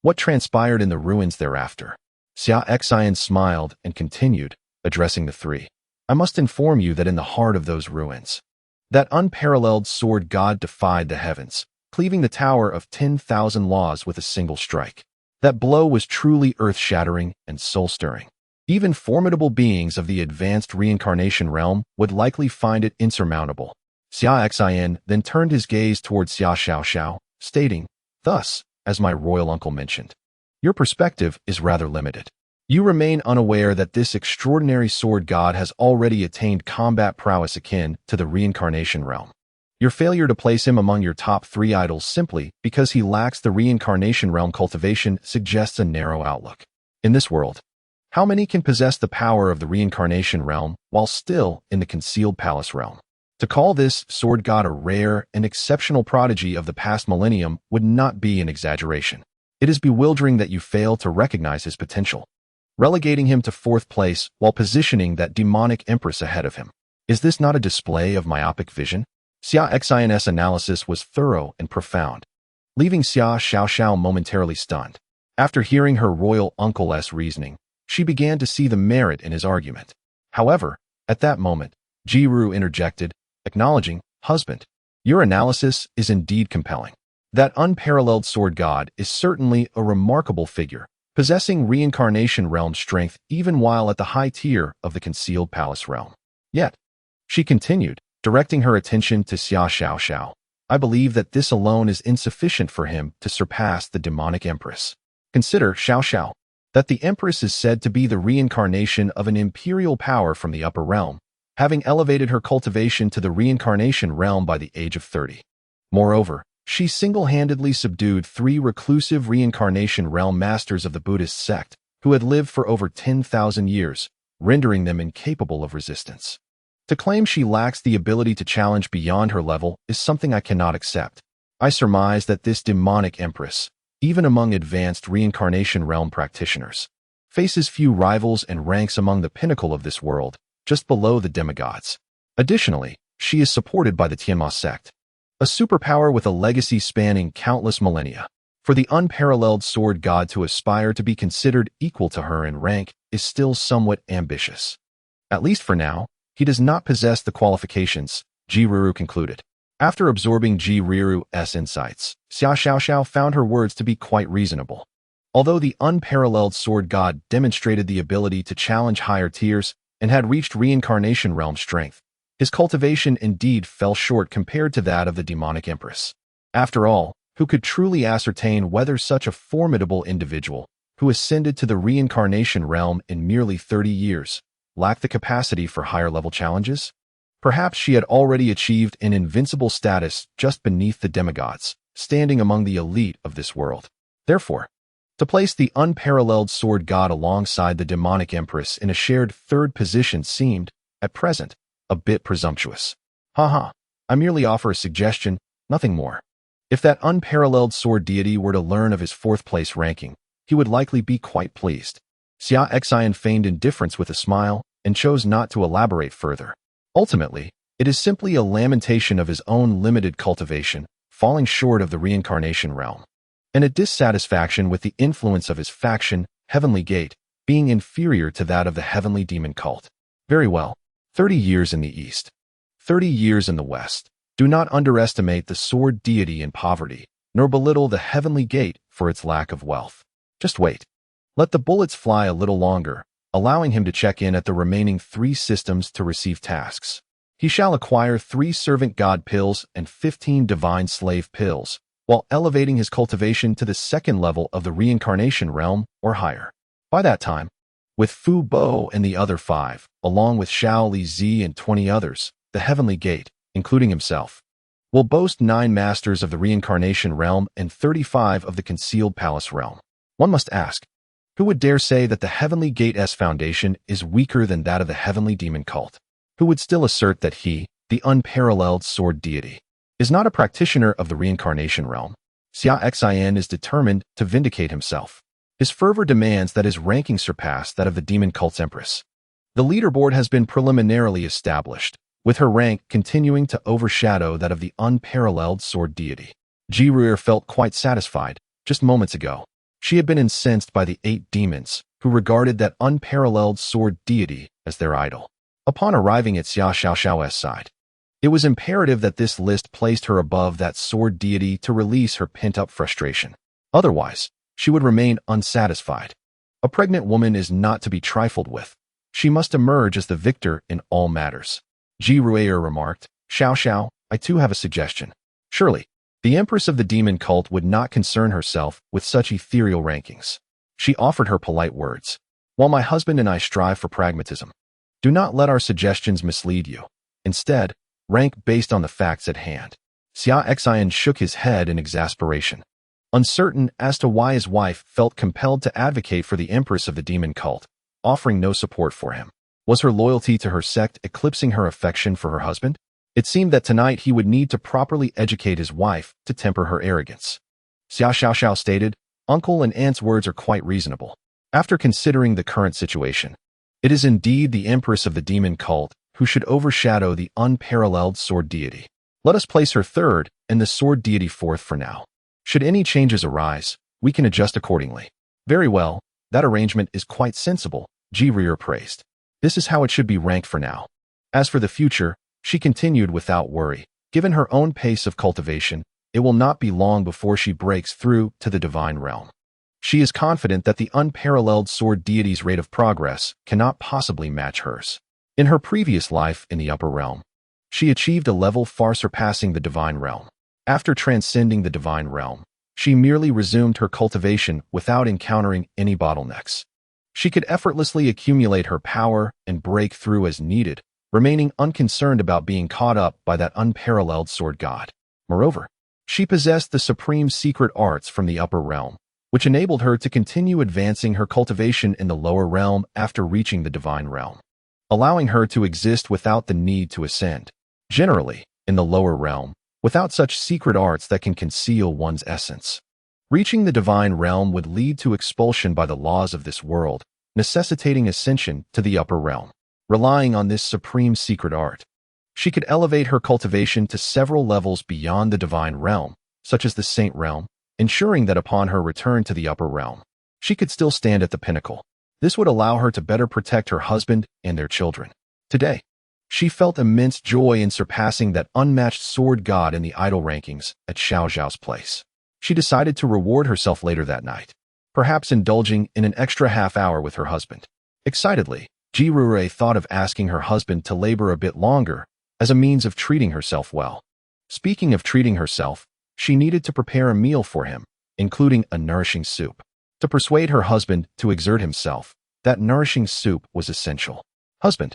what transpired in the ruins thereafter? Xia Xin smiled and continued, addressing the three. I must inform you that in the heart of those ruins, that unparalleled sword god defied the heavens, cleaving the tower of 10,000 laws with a single strike. That blow was truly earth-shattering and soul-stirring. Even formidable beings of the advanced reincarnation realm would likely find it insurmountable. Xia Xin then turned his gaze towards Xia Xiao, stating, Thus, as my royal uncle mentioned, your perspective is rather limited. You remain unaware that this extraordinary sword god has already attained combat prowess akin to the reincarnation realm. Your failure to place him among your top 3 idols simply because he lacks the reincarnation realm cultivation suggests a narrow outlook. In this world, how many can possess the power of the reincarnation realm while still in the concealed palace realm? To call this sword god a rare and exceptional prodigy of the past millennium would not be an exaggeration. It is bewildering that you fail to recognize his potential, relegating him to 4th place while positioning that demonic empress ahead of him. Is this not a display of myopic vision? Xia Xin's analysis was thorough and profound, leaving Xia Xiao momentarily stunned. After hearing her royal uncle's reasoning, she began to see the merit in his argument. However, at that moment, Jiru interjected, acknowledging, Husband, your analysis is indeed compelling. That unparalleled sword god is certainly a remarkable figure, possessing reincarnation realm strength even while at the high tier of the concealed palace realm. Yet, she continued, directing her attention to Xia Xiao, I believe that this alone is insufficient for him to surpass the demonic empress. Consider, Xiao, that the empress is said to be the reincarnation of an imperial power from the upper realm, having elevated her cultivation to the reincarnation realm by the age of 30. Moreover, she single-handedly subdued 3 reclusive reincarnation realm masters of the Buddhist sect, who had lived for over 10,000 years, rendering them incapable of resistance. To claim she lacks the ability to challenge beyond her level is something I cannot accept. I surmise that this demonic empress, even among advanced reincarnation realm practitioners, faces few rivals and ranks among the pinnacle of this world, just below the demigods. Additionally, she is supported by the Demon Sect, a superpower with a legacy spanning countless millennia. For the unparalleled sword god to aspire to be considered equal to her in rank is still somewhat ambitious. At least for now, he does not possess the qualifications, Jiruru concluded. After absorbing Jiru's insights, Xiao found her words to be quite reasonable. Although the unparalleled sword god demonstrated the ability to challenge higher tiers and had reached reincarnation realm strength, his cultivation indeed fell short compared to that of the demonic empress. After all, who could truly ascertain whether such a formidable individual, who ascended to the reincarnation realm in merely 30 years, lacked the capacity for higher-level challenges? Perhaps she had already achieved an invincible status just beneath the demigods, standing among the elite of this world. Therefore, to place the unparalleled sword god alongside the demonic empress in a shared third position seemed, at present, a bit presumptuous. Haha, I merely offer a suggestion, nothing more. If that unparalleled sword deity were to learn of his fourth-place ranking, he would likely be quite pleased. Xia Xin feigned indifference with a smile and chose not to elaborate further. Ultimately, it is simply a lamentation of his own limited cultivation, falling short of the reincarnation realm, and a dissatisfaction with the influence of his faction, Heavenly Gate, being inferior to that of the Heavenly Demon Cult. Very well, 30 years in the East, 30 years in the West. Do not underestimate the sword deity in poverty, nor belittle the Heavenly Gate for its lack of wealth. Just wait. Let the bullets fly a little longer, allowing him to check in at the remaining 3 systems to receive tasks. He shall acquire 3 servant god pills and 15 divine slave pills, while elevating his cultivation to the 2nd level of the reincarnation realm or higher. By that time, with Fu Bo and the other 5, along with Shao Li Zi and 20 others, the Heavenly Gate, including himself, will boast 9 masters of the reincarnation realm and 35 of the concealed palace realm. One must ask, who would dare say that the Heavenly Gate's foundation is weaker than that of the Heavenly Demon Cult? Who would still assert that he, the unparalleled sword deity, is not a practitioner of the reincarnation realm? Xia Xin is determined to vindicate himself. His fervor demands that his ranking surpass that of the Demon Cult's Empress. The leaderboard has been preliminarily established, with her rank continuing to overshadow that of the unparalleled sword deity. Jiruru felt quite satisfied. Just moments ago, she had been incensed by the 8 demons, who regarded that unparalleled sword deity as their idol. Upon arriving at Xiao's side, it was imperative that this list placed her above that sword deity to release her pent-up frustration. Otherwise, she would remain unsatisfied. A pregnant woman is not to be trifled with. She must emerge as the victor in all matters. Jiruru remarked, Xiao, I too have a suggestion. Surely, the Empress of the Demon Cult would not concern herself with such ethereal rankings. She offered her polite words. While my husband and I strive for pragmatism, do not let our suggestions mislead you. Instead, rank based on the facts at hand. Xia Xin shook his head in exasperation, uncertain as to why his wife felt compelled to advocate for the Empress of the Demon Cult, offering no support for him. Was her loyalty to her sect eclipsing her affection for her husband? It seemed that tonight he would need to properly educate his wife to temper her arrogance. Xiao stated, Uncle and Aunt's words are quite reasonable. After considering the current situation, it is indeed the Empress of the Demon Cult who should overshadow the unparalleled sword deity. Let us place her 3rd and the sword deity 4th for now. Should any changes arise, we can adjust accordingly. Very well, that arrangement is quite sensible, Jiruru praised. This is how it should be ranked for now. As for the future, she continued without worry. Given her own pace of cultivation, it will not be long before she breaks through to the divine realm. She is confident that the unparalleled sword deity's rate of progress cannot possibly match hers. In her previous life in the upper realm, she achieved a level far surpassing the divine realm. After transcending the divine realm, she merely resumed her cultivation without encountering any bottlenecks. She could effortlessly accumulate her power and break through as needed, remaining unconcerned about being caught up by that unparalleled sword god. Moreover, she possessed the supreme secret arts from the upper realm, which enabled her to continue advancing her cultivation in the lower realm after reaching the divine realm, allowing her to exist without the need to ascend. Generally, in the lower realm, without such secret arts that can conceal one's essence, reaching the divine realm would lead to expulsion by the laws of this world, necessitating ascension to the upper realm. Relying on this supreme secret art, she could elevate her cultivation to several levels beyond the divine realm, such as the saint realm, ensuring that upon her return to the upper realm, she could still stand at the pinnacle. This would allow her to better protect her husband and their children. Today, she felt immense joy in surpassing that unmatched sword god in the idol rankings at Xiao Zhao's place. She decided to reward herself later that night, perhaps indulging in an extra half hour with her husband. Excitedly, Jirure thought of asking her husband to labor a bit longer as a means of treating herself well. Speaking of treating herself, she needed to prepare a meal for him, including a nourishing soup. To persuade her husband to exert himself, that nourishing soup was essential. "Husband,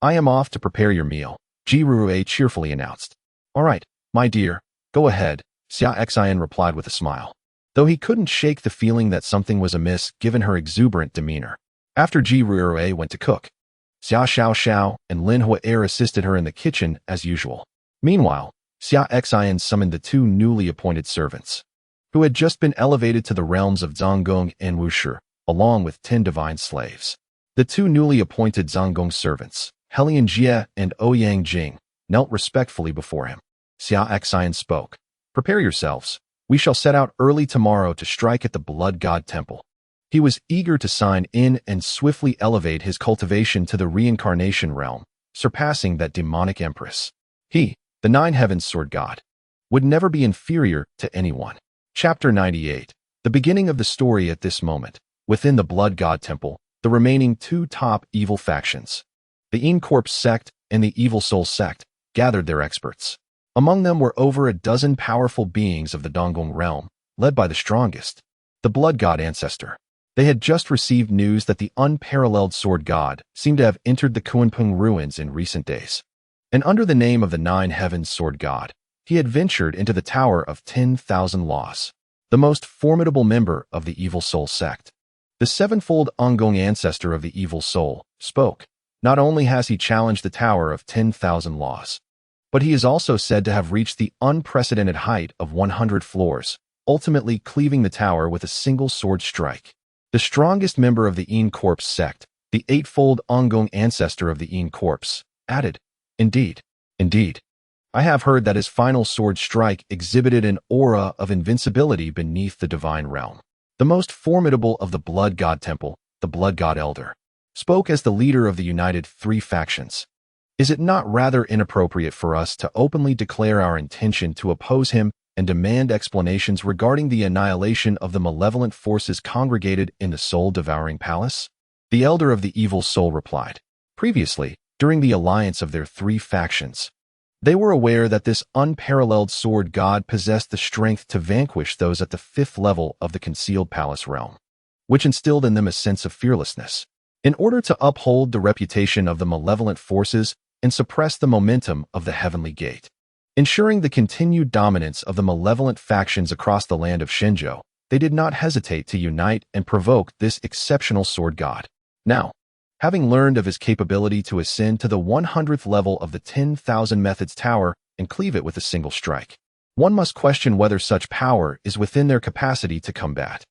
I am off to prepare your meal," Jirue cheerfully announced. "All right, my dear, go ahead," Xia Xin replied with a smile, though he couldn't shake the feeling that something was amiss given her exuberant demeanor. After Jirue went to cook, Xia Xiao and Lin Huaer assisted her in the kitchen as usual. Meanwhile, Xia Xin summoned the two newly appointed servants, who had just been elevated to the realms of Zhonggong and Wushi, along with 10 divine slaves. The two newly appointed Zhonggong servants, Helian Jie and Ouyang Jing, knelt respectfully before him. Xia Xin spoke. "Prepare yourselves. We shall set out early tomorrow to strike at the Blood God Temple." He was eager to sign in and swiftly elevate his cultivation to the reincarnation realm, surpassing that demonic empress. He, the Nine Heavens Sword God, would never be inferior to anyone. Chapter 98. The beginning of the story at this moment. Within the Blood God Temple, the remaining two top evil factions, the Corpse Sect and the Evil Soul Sect, gathered their experts. Among them were over a dozen powerful beings of the Donggong realm, led by the strongest, the Blood God Ancestor. They had just received news that the unparalleled Sword God seemed to have entered the Kunpeng ruins in recent days. And under the name of the Nine Heavens Sword God, he had ventured into the Tower of 10,000 Laws, the most formidable member of the Evil Soul Sect. The sevenfold Onggong ancestor of the Evil Soul spoke. Not only has he challenged the Tower of 10,000 Laws, but he is also said to have reached the unprecedented height of 100 floors, ultimately cleaving the tower with a single sword strike. The strongest member of the Corpse Sect, the eightfold Onggong ancestor of the Corpse, added, Indeed. I have heard that his final sword strike exhibited an aura of invincibility beneath the divine realm. The most formidable of the Blood God Temple, the Blood God Elder, spoke as the leader of the united three factions. Is it not rather inappropriate for us to openly declare our intention to oppose him and demand explanations regarding the annihilation of the malevolent forces congregated in the soul-devouring palace? The elder of the Evil Soul replied. Previously, during the alliance of their three factions, they were aware that this unparalleled sword god possessed the strength to vanquish those at the 5th level of the concealed palace realm, which instilled in them a sense of fearlessness. In order to uphold the reputation of the malevolent forces and suppress the momentum of the heavenly gate, ensuring the continued dominance of the malevolent factions across the land of Shenzhou, they did not hesitate to unite and provoke this exceptional sword god. Now, having learned of his capability to ascend to the 100th level of the 10,000 Methods Tower and cleave it with a single strike, one must question whether such power is within their capacity to combat.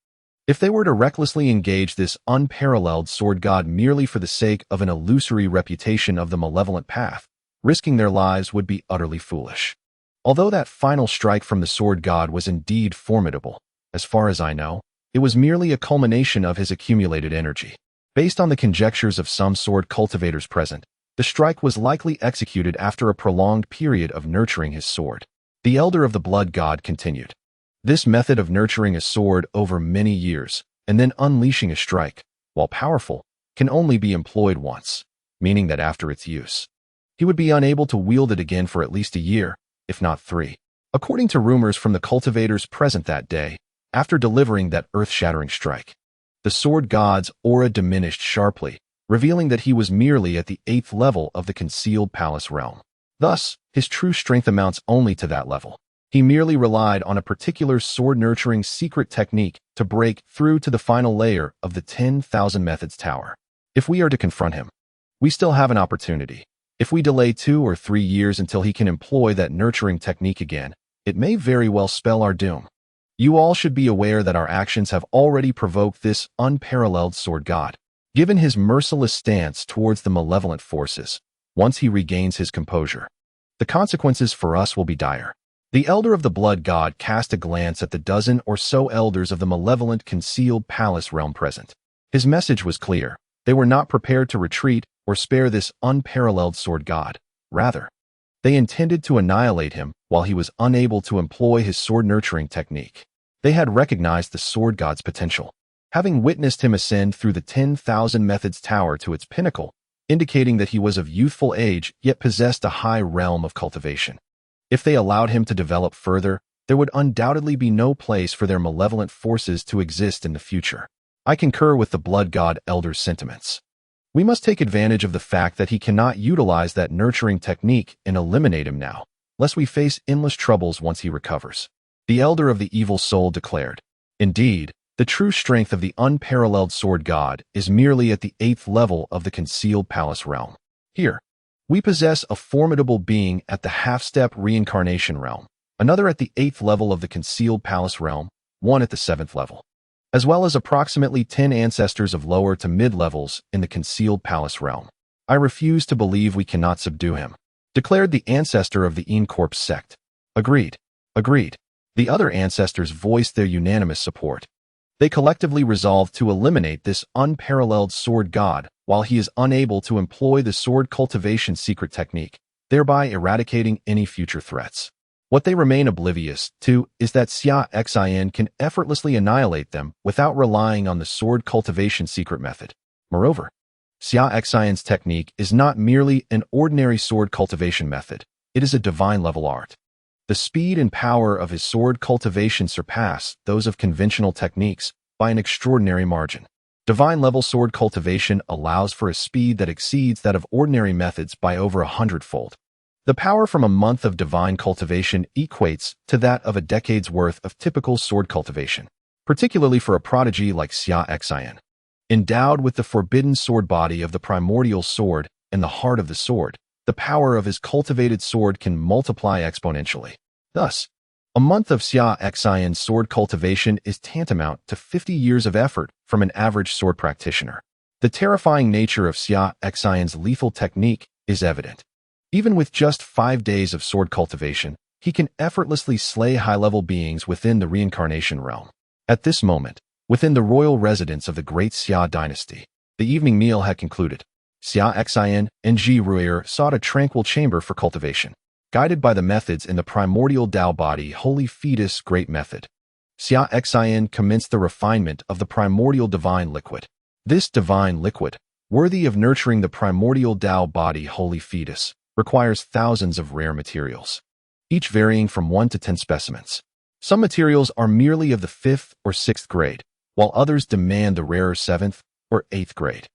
If they were to recklessly engage this unparalleled sword god merely for the sake of an illusory reputation of the malevolent path, risking their lives would be utterly foolish. Although that final strike from the sword god was indeed formidable, as far as I know, it was merely a culmination of his accumulated energy. Based on the conjectures of some sword cultivators present, the strike was likely executed after a prolonged period of nurturing his sword. The elder of the blood god continued. This method of nurturing a sword over many years and then unleashing a strike, while powerful, can only be employed once, meaning that after its use, he would be unable to wield it again for at least a year, if not 3. According to rumors from the cultivators present that day, after delivering that earth-shattering strike, the sword god's aura diminished sharply, revealing that he was merely at the 8th level of the concealed palace realm. Thus, his true strength amounts only to that level. He merely relied on a particular sword-nurturing secret technique to break through to the final layer of the 10,000 Methods Tower. If we are to confront him, we still have an opportunity. If we delay 2 or 3 years until he can employ that nurturing technique again, it may very well spell our doom. You all should be aware that our actions have already provoked this unparalleled sword god. Given his merciless stance towards the malevolent forces, once he regains his composure, the consequences for us will be dire. The elder of the blood god cast a glance at the dozen or so elders of the malevolent concealed palace realm present. His message was clear. They were not prepared to retreat or spare this unparalleled sword god. Rather, they intended to annihilate him while he was unable to employ his sword nurturing technique. They had recognized the sword god's potential, having witnessed him ascend through the 10,000 Methods Tower to its pinnacle, indicating that he was of youthful age yet possessed a high realm of cultivation. If they allowed him to develop further, there would undoubtedly be no place for their malevolent forces to exist in the future. I concur with the blood god elder's sentiments. We must take advantage of the fact that he cannot utilize that nurturing technique and eliminate him now, lest we face endless troubles once he recovers. The elder of the evil soul declared. Indeed, the true strength of the unparalleled sword god is merely at the 8th level of the concealed palace realm. Here, we possess a formidable being at the half-step reincarnation realm, another at the 8th level of the concealed palace realm, one at the 7th level, as well as approximately 10 ancestors of lower to mid-levels in the concealed palace realm. I refuse to believe we cannot subdue him, declared the ancestor of the Demon Sect. Agreed. Agreed. The other ancestors voiced their unanimous support. They collectively resolved to eliminate this unparalleled sword god while he is unable to employ the sword cultivation secret technique, thereby eradicating any future threats. What they remain oblivious to is that Xia Xin can effortlessly annihilate them without relying on the sword cultivation secret method. Moreover, Xia Xin's technique is not merely an ordinary sword cultivation method, it is a divine-level art. The speed and power of his sword cultivation surpass those of conventional techniques by an extraordinary margin. Divine-level sword cultivation allows for a speed that exceeds that of ordinary methods by over 100-fold. The power from a month of divine cultivation equates to that of a decade's worth of typical sword cultivation, particularly for a prodigy like Xia Xin. Endowed with the forbidden sword body of the primordial sword and the heart of the sword, the power of his cultivated sword can multiply exponentially. Thus, a month of Xia Xin's sword cultivation is tantamount to 50 years of effort from an average sword practitioner. The terrifying nature of Xia Xin's lethal technique is evident. Even with just 5 days of sword cultivation, he can effortlessly slay high-level beings within the reincarnation realm. At this moment, within the royal residence of the great Xia dynasty, the evening meal had concluded. Xia Xin and Ji Ruier sought a tranquil chamber for cultivation, guided by the methods in the Primordial Tao Body Holy Fetus Great Method. Xia Xin commenced the refinement of the primordial divine liquid. This divine liquid, worthy of nurturing the Primordial Tao Body Holy Fetus, requires thousands of rare materials, each varying from 1 to 10 specimens. Some materials are merely of the 5th or 6th grade, while others demand the rarer 7th or 8th grade.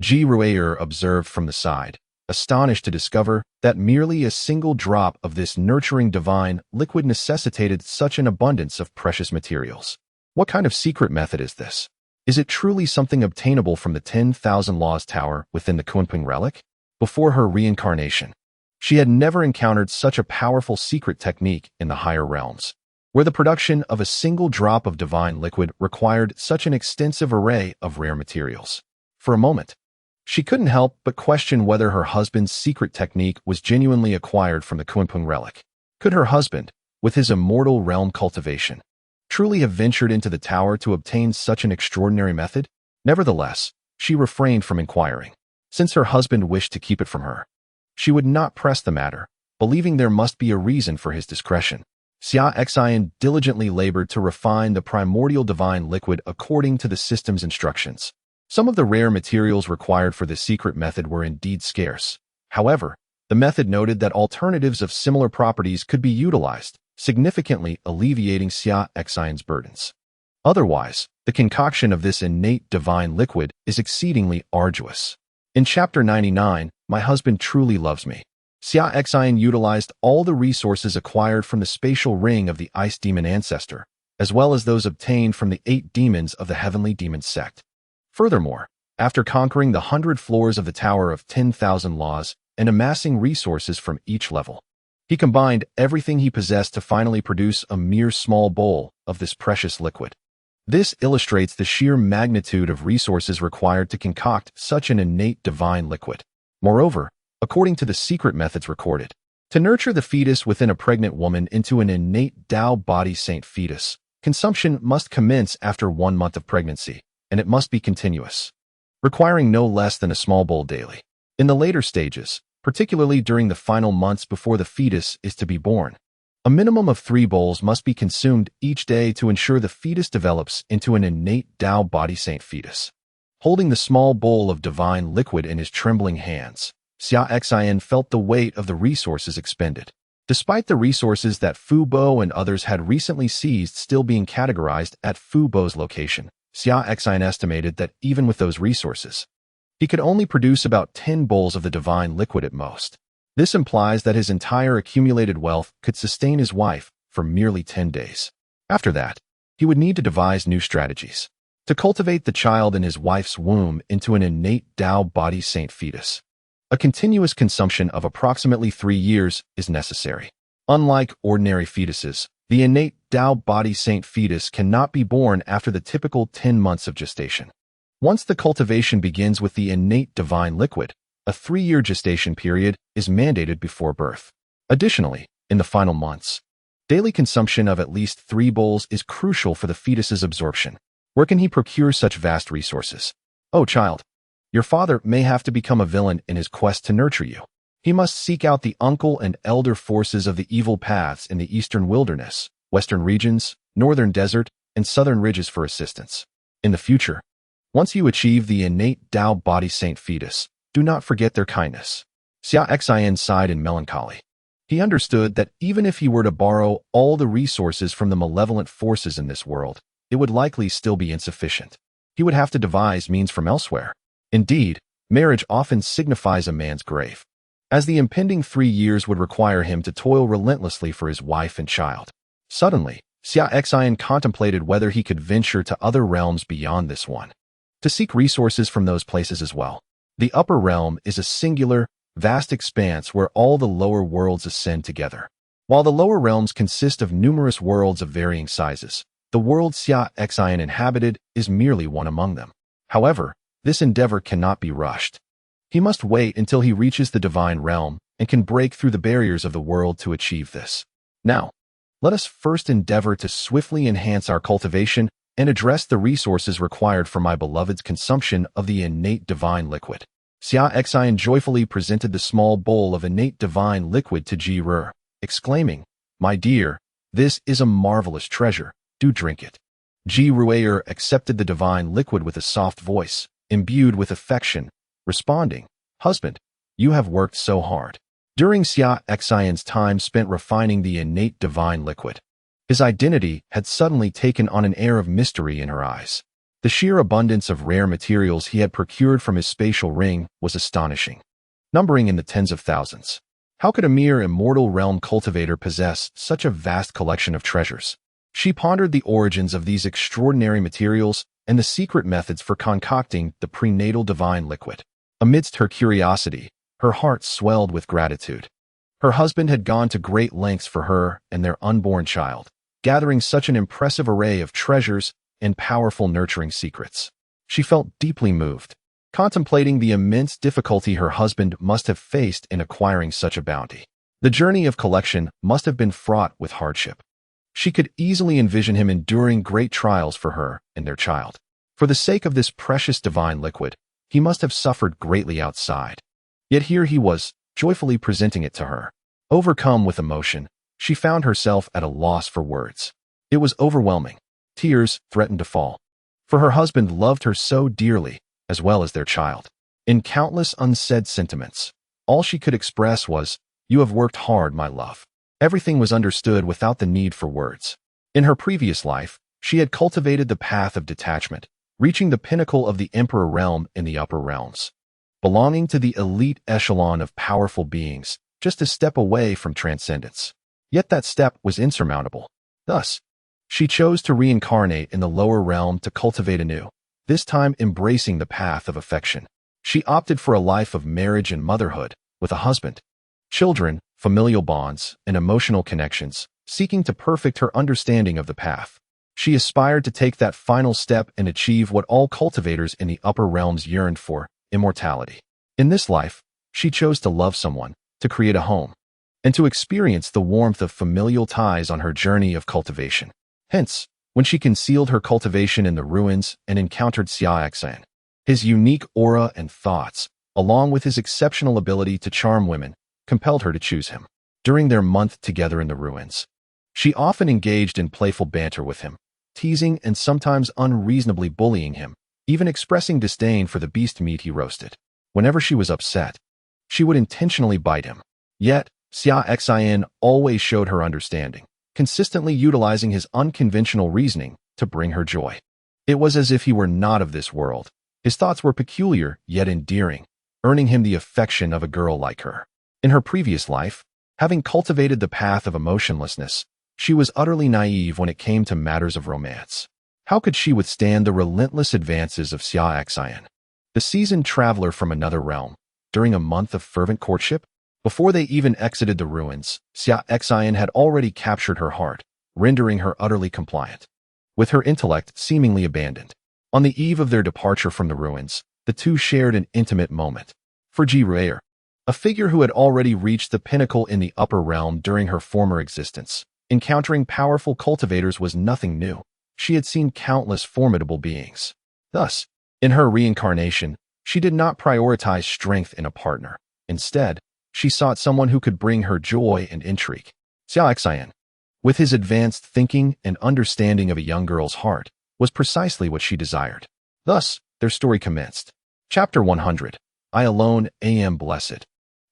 Ji Ruier observed from the side, astonished to discover that merely a single drop of this nurturing divine liquid necessitated such an abundance of precious materials. What kind of secret method is this? Is it truly something obtainable from the 10,000 Laws Tower within the Kunping relic? Before her reincarnation, she had never encountered such a powerful secret technique in the higher realms, where the production of a single drop of divine liquid required such an extensive array of rare materials. For a moment, she couldn't help but question whether her husband's secret technique was genuinely acquired from the Kunping relic. Could her husband, with his immortal realm cultivation, truly have ventured into the tower to obtain such an extraordinary method? Nevertheless, she refrained from inquiring, since her husband wished to keep it from her. She would not press the matter, believing there must be a reason for his discretion. Xia Xin diligently labored to refine the primordial divine liquid according to the system's instructions. Some of the rare materials required for the secret method were indeed scarce. However, the method noted that alternatives of similar properties could be utilized, significantly alleviating Xia Xin's burdens. Otherwise, the concoction of this innate divine liquid is exceedingly arduous. In Chapter 99, My Husband Truly Loves Me, Xia Xin utilized all the resources acquired from the spatial ring of the Ice Demon Ancestor, as well as those obtained from the 8 demons of the Heavenly Demon Sect. Furthermore, after conquering the 100 floors of the Tower of 10,000 Laws and amassing resources from each level, he combined everything he possessed to finally produce a mere small bowl of this precious liquid. This illustrates the sheer magnitude of resources required to concoct such an innate divine liquid. Moreover, according to the secret methods recorded, To nurture the fetus within a pregnant woman into an innate Tao body saint fetus, consumption must commence after 1 month of pregnancy, and it must be continuous, requiring no less than a small bowl daily. In the later stages, particularly during the final months before the fetus is to be born, a minimum of 3 bowls must be consumed each day to ensure the fetus develops into an innate Tao body saint fetus. Holding the small bowl of divine liquid in his trembling hands, Xia Xin felt the weight of the resources expended. Despite the resources that Fu Bo and others had recently seized still being categorized at Fu Bo's location, Xia Xin estimated that even with those resources, he could only produce about 10 bowls of the divine liquid at most. This implies that his entire accumulated wealth could sustain his wife for merely 10 days. After that, he would need to devise new strategies to cultivate the child in his wife's womb into an innate Tao body saint fetus. A continuous consumption of approximately 3 years is necessary. Unlike ordinary fetuses, the innate Tao body saint fetus cannot be born after the typical 10 months of gestation. Once the cultivation begins with the innate divine liquid, a 3-year gestation period is mandated before birth. Additionally, in the final months, daily consumption of at least 3 bowls is crucial for the fetus's absorption. Where can he procure such vast resources? Oh, child, your father may have to become a villain in his quest to nurture you. He must seek out the uncle and elder forces of the evil paths in the eastern wilderness, western regions, northern desert, and southern ridges for assistance. In the future, once you achieve the innate Tao body saint fetus, do not forget their kindness. Xia Xin sighed in melancholy. He understood that even if he were to borrow all the resources from the malevolent forces in this world, it would likely still be insufficient. He would have to devise means from elsewhere. Indeed, marriage often signifies a man's grave, as the impending 3 years would require him to toil relentlessly for his wife and child. Suddenly, Xia Xin contemplated whether he could venture to other realms beyond this one, to seek resources from those places as well. The upper realm is a singular, vast expanse where all the lower worlds ascend together. While the lower realms consist of numerous worlds of varying sizes, the world Xia Xin inhabited is merely one among them. However, this endeavor cannot be rushed. He must wait until he reaches the divine realm and can break through the barriers of the world to achieve this. Now, let us first endeavor to swiftly enhance our cultivation and address the resources required for my beloved's consumption of the innate divine liquid. Xia Xin joyfully presented the small bowl of innate divine liquid to Ji Ru, exclaiming, "My dear, this is a marvelous treasure. Do drink it." Ji Ruer accepted the divine liquid with a soft voice, imbued with affection, responding, "Husband, you have worked so hard." During Xia Xin's time spent refining the innate divine liquid, his identity had suddenly taken on an air of mystery in her eyes. The sheer abundance of rare materials he had procured from his spatial ring was astonishing, numbering in the tens of thousands. How could a mere immortal realm cultivator possess such a vast collection of treasures? She pondered the origins of these extraordinary materials and the secret methods for concocting the prenatal divine liquid. Amidst her curiosity, her heart swelled with gratitude. Her husband had gone to great lengths for her and their unborn child, gathering such an impressive array of treasures and powerful nurturing secrets. She felt deeply moved, contemplating the immense difficulty her husband must have faced in acquiring such a bounty. The journey of collection must have been fraught with hardship. She could easily envision him enduring great trials for her and their child. For the sake of this precious divine liquid, he must have suffered greatly outside. Yet here he was, joyfully presenting it to her. Overcome with emotion, she found herself at a loss for words. It was overwhelming. Tears threatened to fall. For her husband loved her so dearly, as well as their child. In countless unsaid sentiments, all she could express was, "You have worked hard, my love." Everything was understood without the need for words. In her previous life, she had cultivated the path of detachment, reaching the pinnacle of the Emperor realm in the upper realms, belonging to the elite echelon of powerful beings, just a step away from transcendence. Yet that step was insurmountable. Thus, she chose to reincarnate in the lower realm to cultivate anew, this time embracing the path of affection. She opted for a life of marriage and motherhood, with a husband, children, familial bonds, and emotional connections, seeking to perfect her understanding of the path. She aspired to take that final step and achieve what all cultivators in the upper realms yearned for, immortality. In this life, she chose to love someone, to create a home, and to experience the warmth of familial ties on her journey of cultivation. Hence, when she concealed her cultivation in the ruins and encountered Xia Xin, his unique aura and thoughts, along with his exceptional ability to charm women, compelled her to choose him. During their month together in the ruins, she often engaged in playful banter with him, teasing and sometimes unreasonably bullying him, even expressing disdain for the beast meat he roasted. Whenever she was upset, she would intentionally bite him. Yet, Xia Xin always showed her understanding, consistently utilizing his unconventional reasoning to bring her joy. It was as if he were not of this world. His thoughts were peculiar yet endearing, earning him the affection of a girl like her. In her previous life, having cultivated the path of emotionlessness, she was utterly naive when it came to matters of romance. How could she withstand the relentless advances of Xia Xin, the seasoned traveler from another realm, during a month of fervent courtship? Before they even exited the ruins, Xia Xin had already captured her heart, rendering her utterly compliant, with her intellect seemingly abandoned. On the eve of their departure from the ruins, the two shared an intimate moment. For Xia, a figure who had already reached the pinnacle in the upper realm during her former existence, encountering powerful cultivators was nothing new. She had seen countless formidable beings. Thus, in her reincarnation, she did not prioritize strength in a partner. Instead, she sought someone who could bring her joy and intrigue. Xia Xin, with his advanced thinking and understanding of a young girl's heart, was precisely what she desired. Thus, their story commenced. Chapter 100. I alone am blessed.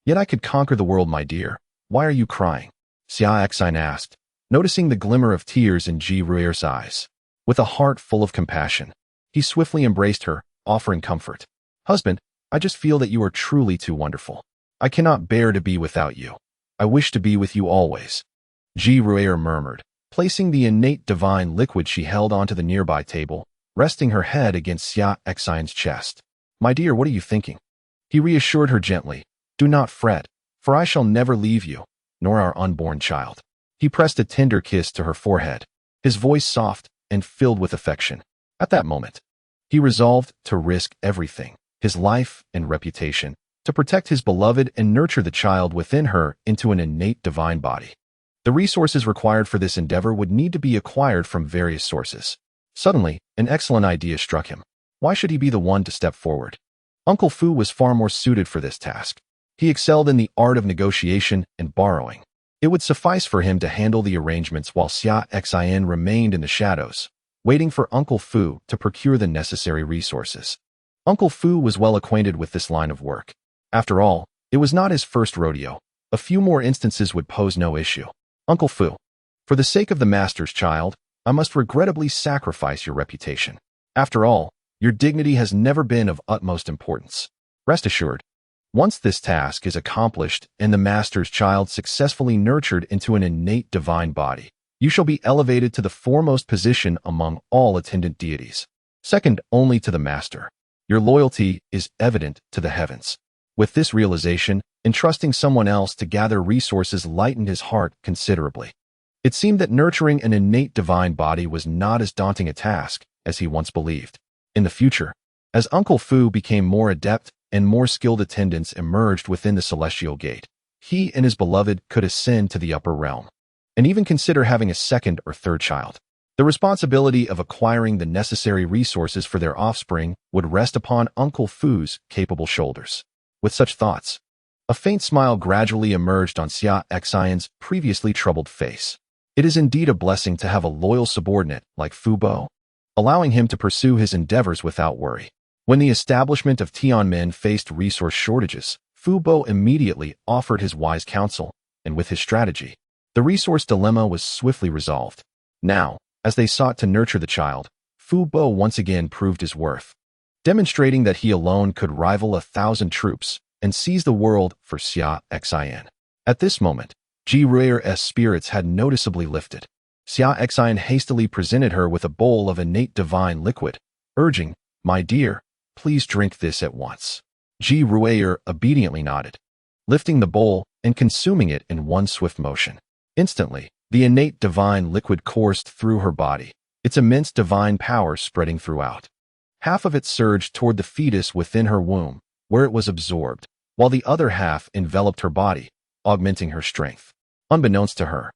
Yet I could conquer the world, my dear. Why are you crying? Xia Xin asked, noticing the glimmer of tears in Rui's eyes. With a heart full of compassion, he swiftly embraced her, offering comfort. Husband, I just feel that you are truly too wonderful. I cannot bear to be without you. I wish to be with you always. Rui murmured, placing the innate divine liquid she held onto the nearby table, resting her head against Xia Xin's chest. My dear, what are you thinking? He reassured her gently. Do not fret, for I shall never leave you, nor our unborn child. He pressed a tender kiss to her forehead, his voice soft and filled with affection. At that moment, he resolved to risk everything, his life and reputation, to protect his beloved and nurture the child within her into an innate divine body. The resources required for this endeavor would need to be acquired from various sources. Suddenly, an excellent idea struck him. Why should he be the one to step forward? Uncle Fu was far more suited for this task. He excelled in the art of negotiation and borrowing. It would suffice for him to handle the arrangements while Xia Xin remained in the shadows, waiting for Uncle Fu to procure the necessary resources. Uncle Fu was well acquainted with this line of work. After all, it was not his first rodeo. A few more instances would pose no issue. Uncle Fu, for the sake of the master's child, I must regrettably sacrifice your reputation. After all, your dignity has never been of utmost importance. Rest assured, once this task is accomplished and the master's child successfully nurtured into an innate divine body, you shall be elevated to the foremost position among all attendant deities, second only to the master. Your loyalty is evident to the heavens. With this realization, entrusting someone else to gather resources lightened his heart considerably. It seemed that nurturing an innate divine body was not as daunting a task as he once believed. In the future, as Uncle Fu became more adept and more skilled attendants emerged within the celestial gate, he and his beloved could ascend to the upper realm, and even consider having a second or third child. The responsibility of acquiring the necessary resources for their offspring would rest upon Uncle Fu's capable shoulders. With such thoughts, a faint smile gradually emerged on Xia Xin's previously troubled face. It is indeed a blessing to have a loyal subordinate like Fu Bo, allowing him to pursue his endeavors without worry. When the establishment of Tianmen faced resource shortages, Fu Bo immediately offered his wise counsel, and with his strategy, the resource dilemma was swiftly resolved. Now, as they sought to nurture the child, Fu Bo once again proved his worth, demonstrating that he alone could rival 1,000 troops and seize the world for Xia Xin. At this moment, Rui's spirits had noticeably lifted. Xia Xin hastily presented her with a bowl of innate divine liquid, urging, My dear, please drink this at once. Rui obediently nodded, lifting the bowl and consuming it in one swift motion. Instantly, the innate divine liquid coursed through her body, its immense divine power spreading throughout. Half of it surged toward the fetus within her womb, where it was absorbed, while the other half enveloped her body, augmenting her strength. Unbeknownst to her,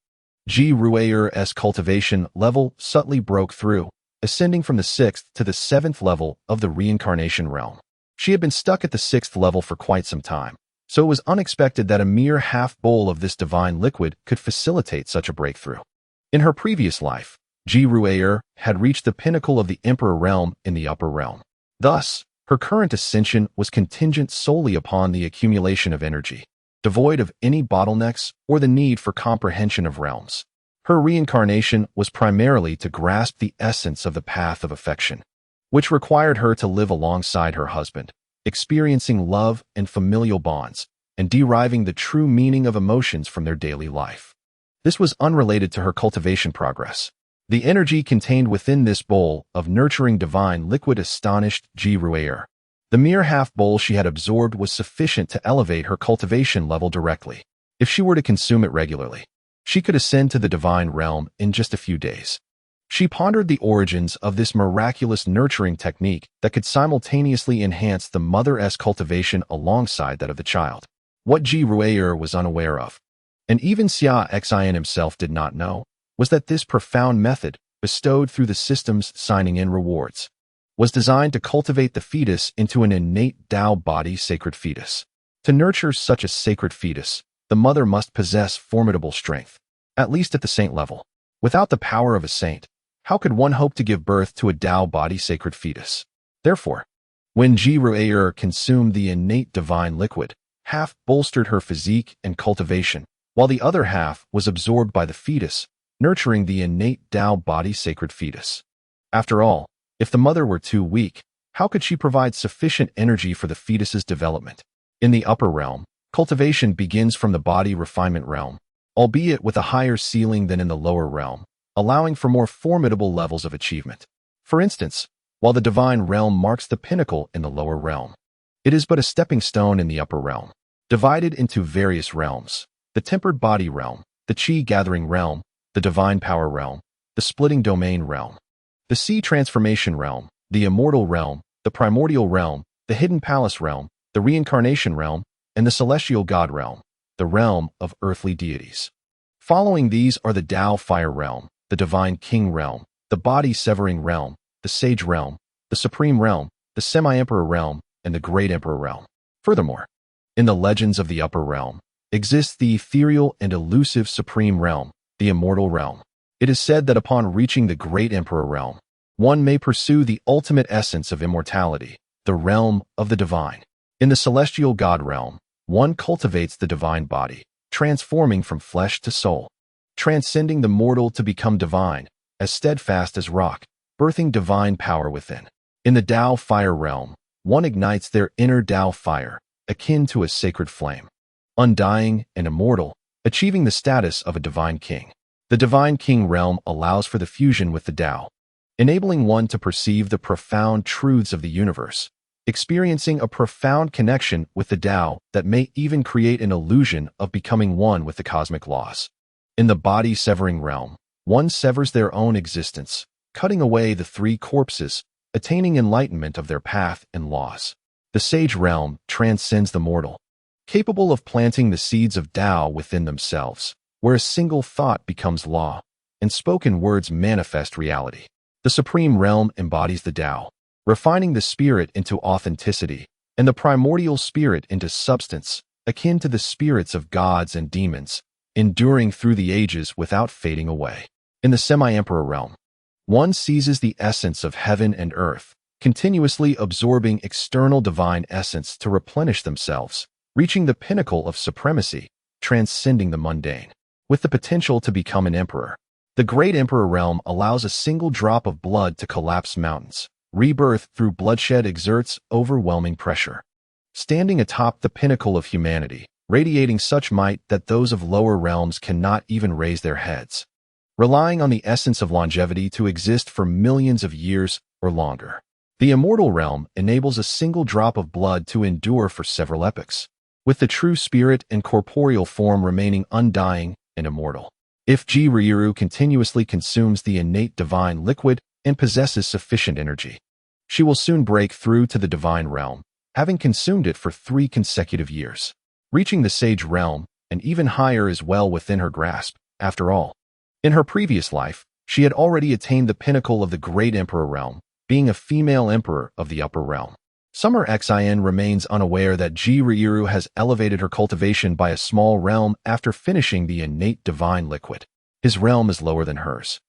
Ruayer's cultivation level subtly broke through, ascending from the 6th to the 7th level of the reincarnation realm. She had been stuck at the 6th level for quite some time, so it was unexpected that a mere half bowl of this divine liquid could facilitate such a breakthrough. In her previous life, Ruayer had reached the pinnacle of the Emperor realm in the upper realm. Thus, her current ascension was contingent solely upon the accumulation of energy, devoid of any bottlenecks or the need for comprehension of realms. Her reincarnation was primarily to grasp the essence of the path of affection, which required her to live alongside her husband, experiencing love and familial bonds, and deriving the true meaning of emotions from their daily life. This was unrelated to her cultivation progress. The energy contained within this bowl of nurturing divine liquid astonished Ruayer. The mere half bowl she had absorbed was sufficient to elevate her cultivation level directly. If she were to consume it regularly, she could ascend to the divine realm in just a few days. She pondered the origins of this miraculous nurturing technique that could simultaneously enhance the mother's cultivation alongside that of the child. What Ruayer was unaware of, and even Xia Xin himself did not know, was that this profound method, bestowed through the system's signing in rewards, was designed to cultivate the fetus into an innate Tao body sacred fetus. To nurture such a sacred fetus, the mother must possess formidable strength, at least at the saint level. Without the power of a saint, how could one hope to give birth to a Tao body sacred fetus? Therefore, when Ruayer consumed the innate divine liquid, half bolstered her physique and cultivation, while the other half was absorbed by the fetus, nurturing the innate Tao body sacred fetus. After all, if the mother were too weak, how could she provide sufficient energy for the fetus's development? In the upper realm, cultivation begins from the body refinement realm, albeit with a higher ceiling than in the lower realm, allowing for more formidable levels of achievement. For instance, while the divine realm marks the pinnacle in the lower realm, it is but a stepping stone in the upper realm. Divided into various realms: the tempered body realm, the chi-gathering realm, the divine power realm, the splitting domain realm, the sea transformation realm, the immortal realm, the primordial realm, the hidden palace realm, the reincarnation realm, and the celestial god realm, the realm of earthly deities. Following these are the Tao fire realm, the divine king realm, the body severing realm, the sage realm, the supreme realm, the semi-emperor realm, and the great emperor realm. Furthermore, in the legends of the upper realm, exists the ethereal and elusive supreme realm, the immortal realm. It is said that upon reaching the great emperor realm, one may pursue the ultimate essence of immortality, the realm of the divine. In the celestial god realm, one cultivates the divine body, transforming from flesh to soul, transcending the mortal to become divine, as steadfast as rock, birthing divine power within. In the Tao fire realm, one ignites their inner Tao fire, akin to a sacred flame, undying and immortal, achieving the status of a divine king. The divine king realm allows for the fusion with the Tao, enabling one to perceive the profound truths of the universe, experiencing a profound connection with the Tao that may even create an illusion of becoming one with the cosmic laws. In the body-severing realm, one severs their own existence, cutting away the three corpses, attaining enlightenment of their path and laws. The sage realm transcends the mortal, capable of planting the seeds of Tao within themselves, where a single thought becomes law, and spoken words manifest reality. The supreme realm embodies the Tao, refining the spirit into authenticity, and the primordial spirit into substance, akin to the spirits of gods and demons, enduring through the ages without fading away. In the semi-emperor realm, one seizes the essence of heaven and earth, continuously absorbing external divine essence to replenish themselves, reaching the pinnacle of supremacy, transcending the mundane, with the potential to become an emperor. The great emperor realm allows a single drop of blood to collapse mountains. Rebirth through bloodshed exerts overwhelming pressure, standing atop the pinnacle of humanity, radiating such might that those of lower realms cannot even raise their heads, relying on the essence of longevity to exist for millions of years or longer. The immortal realm enables a single drop of blood to endure for several epochs, with the true spirit and corporeal form remaining undying and immortal. If Ruayer continuously consumes the innate divine liquid and possesses sufficient energy, she will soon break through to the divine realm, having consumed it for 3 consecutive years. Reaching the sage realm, and even higher is well within her grasp, after all. In her previous life, she had already attained the pinnacle of the Great Emperor realm, being a female emperor of the upper realm. Summer Xin remains unaware that Ji-Ryu has elevated her cultivation by a small realm after finishing the innate divine liquid. His realm is lower than hers.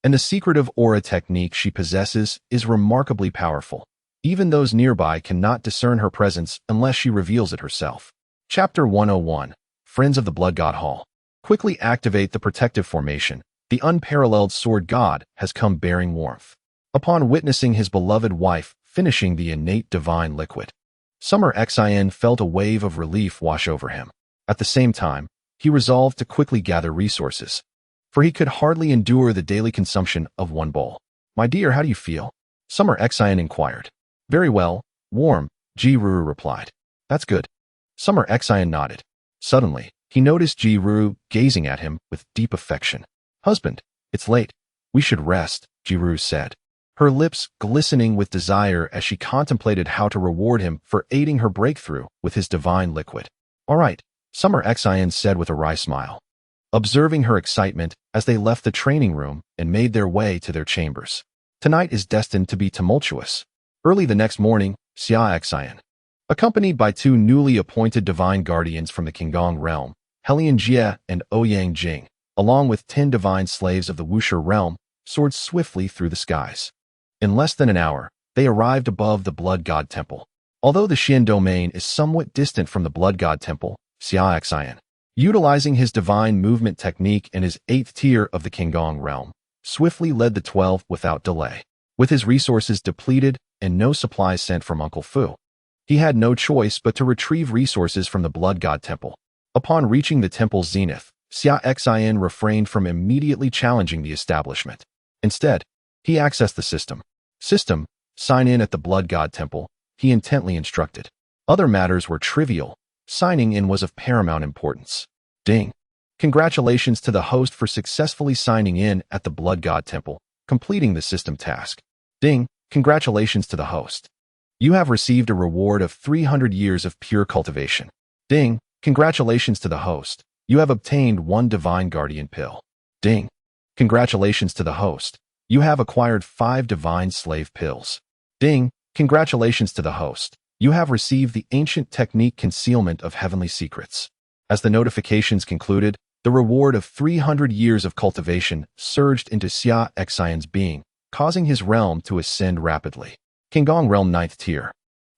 And the secretive aura technique she possesses is remarkably powerful. Even those nearby cannot discern her presence unless she reveals it herself. Chapter 101. Friends of the Blood God Hall. Quickly activate the protective formation. The unparalleled sword god has come bearing warmth. Upon witnessing his beloved wife finishing the innate divine liquid, Summer Xin felt a wave of relief wash over him. At the same time, he resolved to quickly gather resources, for he could hardly endure the daily consumption of one bowl. "My dear, how do you feel?" Summer Xin inquired. "Very well, warm," Ji-Ryu replied. "That's good." Summer Xin nodded. Suddenly, he noticed Ji-Ryu gazing at him with deep affection. "Husband, it's late. We should rest," Ji-Ryu said, her lips glistening with desire as she contemplated how to reward him for aiding her breakthrough with his divine liquid. "All right," Summer Xin said with a wry smile, observing her excitement as they left the training room and made their way to their chambers. Tonight is destined to be tumultuous. Early the next morning, Xia Xin, accompanied by two newly appointed divine guardians from the Qinggong realm, Helian Jie and Ouyang Jing, along with 10 divine slaves of the Wuxia realm, soared swiftly through the skies. In less than an hour, they arrived above the Blood God Temple. Although the Xin domain is somewhat distant from the Blood God Temple, Xia Xin, utilizing his divine movement technique in his 8th tier of the Qinggong realm, swiftly led the 12 without delay. With his resources depleted and no supplies sent from Uncle Fu, he had no choice but to retrieve resources from the Blood God Temple. Upon reaching the temple's zenith, Xia Xin refrained from immediately challenging the establishment. Instead, he accessed the system. "System, sign in at the Blood God Temple," he intently instructed. Other matters were trivial. Signing in was of paramount importance. Ding. Congratulations to the host for successfully signing in at the Blood God Temple, completing the system task. Ding. Congratulations to the host. You have received a reward of 300 years of pure cultivation. Ding. Congratulations to the host. You have obtained 1 divine guardian pill. Ding. Congratulations to the host. You have acquired 5 divine slave pills. Ding. Congratulations to the host. You have received the ancient technique concealment of heavenly secrets. As the notifications concluded, the reward of 300 years of cultivation surged into Xia Xin's being, causing his realm to ascend rapidly. Qinggong Realm 9th Tier.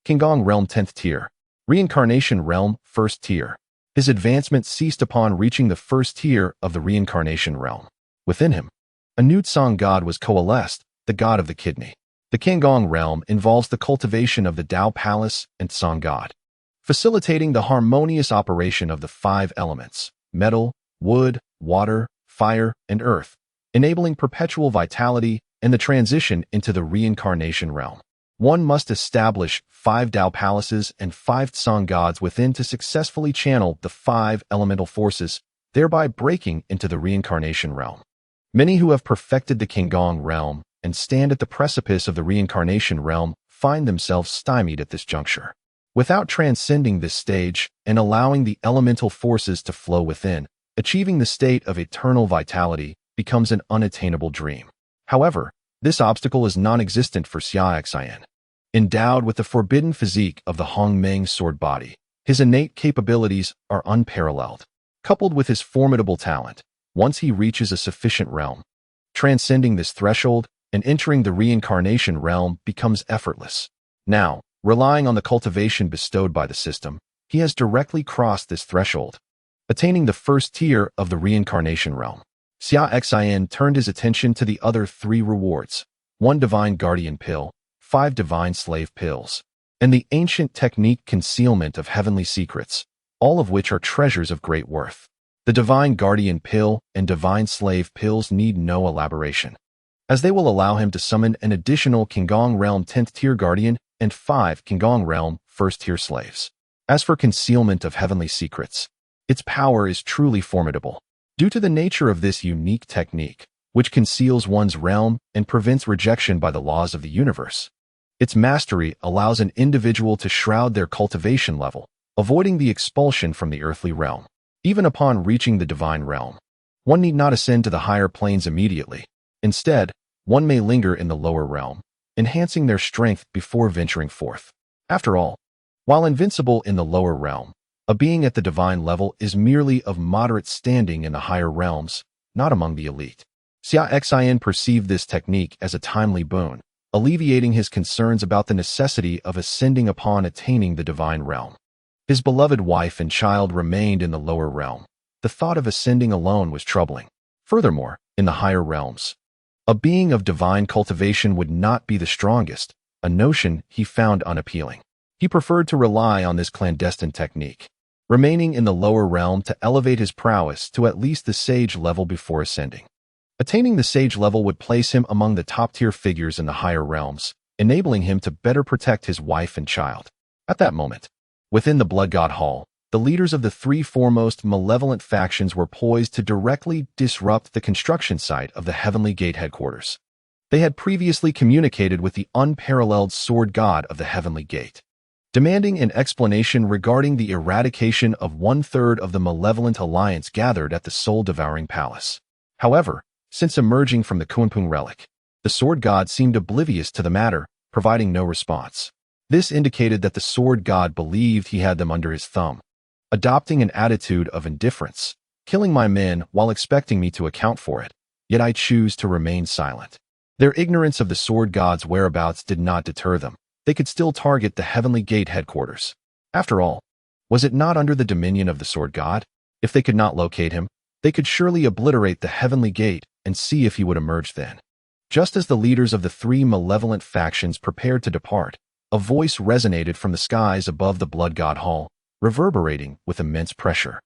Qinggong Realm 10th Tier. Reincarnation Realm 1st Tier. His advancement ceased upon reaching the 1st tier of the Reincarnation Realm. Within him, a new Tsang god was coalesced, the god of the kidney. The Qinggong realm involves the cultivation of the Tao Palace and Tsang god, facilitating the harmonious operation of the 5 elements: metal, wood, water, fire, and earth, enabling perpetual vitality and the transition into the reincarnation realm. One must establish 5 Tao Palaces and 5 Tsang gods within to successfully channel the 5 elemental forces, thereby breaking into the reincarnation realm. Many who have perfected the Qinggong realm and stand at the precipice of the reincarnation realm find themselves stymied at this juncture. Without transcending this stage and allowing the elemental forces to flow within, achieving the state of eternal vitality becomes an unattainable dream. However, this obstacle is non-existent for Xia Xin. Endowed with the forbidden physique of the Hongmeng sword body, his innate capabilities are unparalleled. Coupled with his formidable talent, once he reaches a sufficient realm, transcending this threshold and entering the reincarnation realm becomes effortless. Now, relying on the cultivation bestowed by the system, he has directly crossed this threshold, attaining the 1st tier of the reincarnation realm. Xia Xin turned his attention to the other 3 rewards: 1 divine guardian pill, 5 divine slave pills, and the ancient technique concealment of heavenly secrets, all of which are treasures of great worth. The divine guardian pill and divine slave pills need no elaboration, as they will allow him to summon an additional Qinggong Realm 10th tier guardian and 5 Qinggong Realm 1st tier slaves. As for concealment of heavenly secrets, its power is truly formidable. Due to the nature of this unique technique, which conceals one's realm and prevents rejection by the laws of the universe, its mastery allows an individual to shroud their cultivation level, avoiding the expulsion from the earthly realm. Even upon reaching the divine realm, one need not ascend to the higher planes immediately. Instead, one may linger in the lower realm, enhancing their strength before venturing forth. After all, while invincible in the lower realm, a being at the divine level is merely of moderate standing in the higher realms, not among the elite. Xia Xin perceived this technique as a timely boon, alleviating his concerns about the necessity of ascending upon attaining the divine realm. His beloved wife and child remained in the lower realm. The thought of ascending alone was troubling. Furthermore, in the higher realms, a being of divine cultivation would not be the strongest, a notion he found unappealing. He preferred to rely on this clandestine technique, remaining in the lower realm to elevate his prowess to at least the sage level before ascending. Attaining the sage level would place him among the top-tier figures in the higher realms, enabling him to better protect his wife and child. At that moment, within the Blood God Hall, the leaders of the three foremost malevolent factions were poised to directly disrupt the construction site of the Heavenly Gate headquarters. They had previously communicated with the unparalleled Sword God of the Heavenly Gate, demanding an explanation regarding the eradication of 1/3 of the malevolent alliance gathered at the soul-devouring palace. However, since emerging from the Kunpung relic, the Sword God seemed oblivious to the matter, providing no response. This indicated that the Sword God believed he had them under his thumb, adopting an attitude of indifference, killing my men while expecting me to account for it, yet I choose to remain silent. Their ignorance of the Sword God's whereabouts did not deter them. They could still target the Heavenly Gate headquarters. After all, was it not under the dominion of the Sword God? If they could not locate him, they could surely obliterate the Heavenly Gate and see if he would emerge then. Just as the leaders of the three malevolent factions prepared to depart, a voice resonated from the skies above the Blood God Hall, reverberating with immense pressure.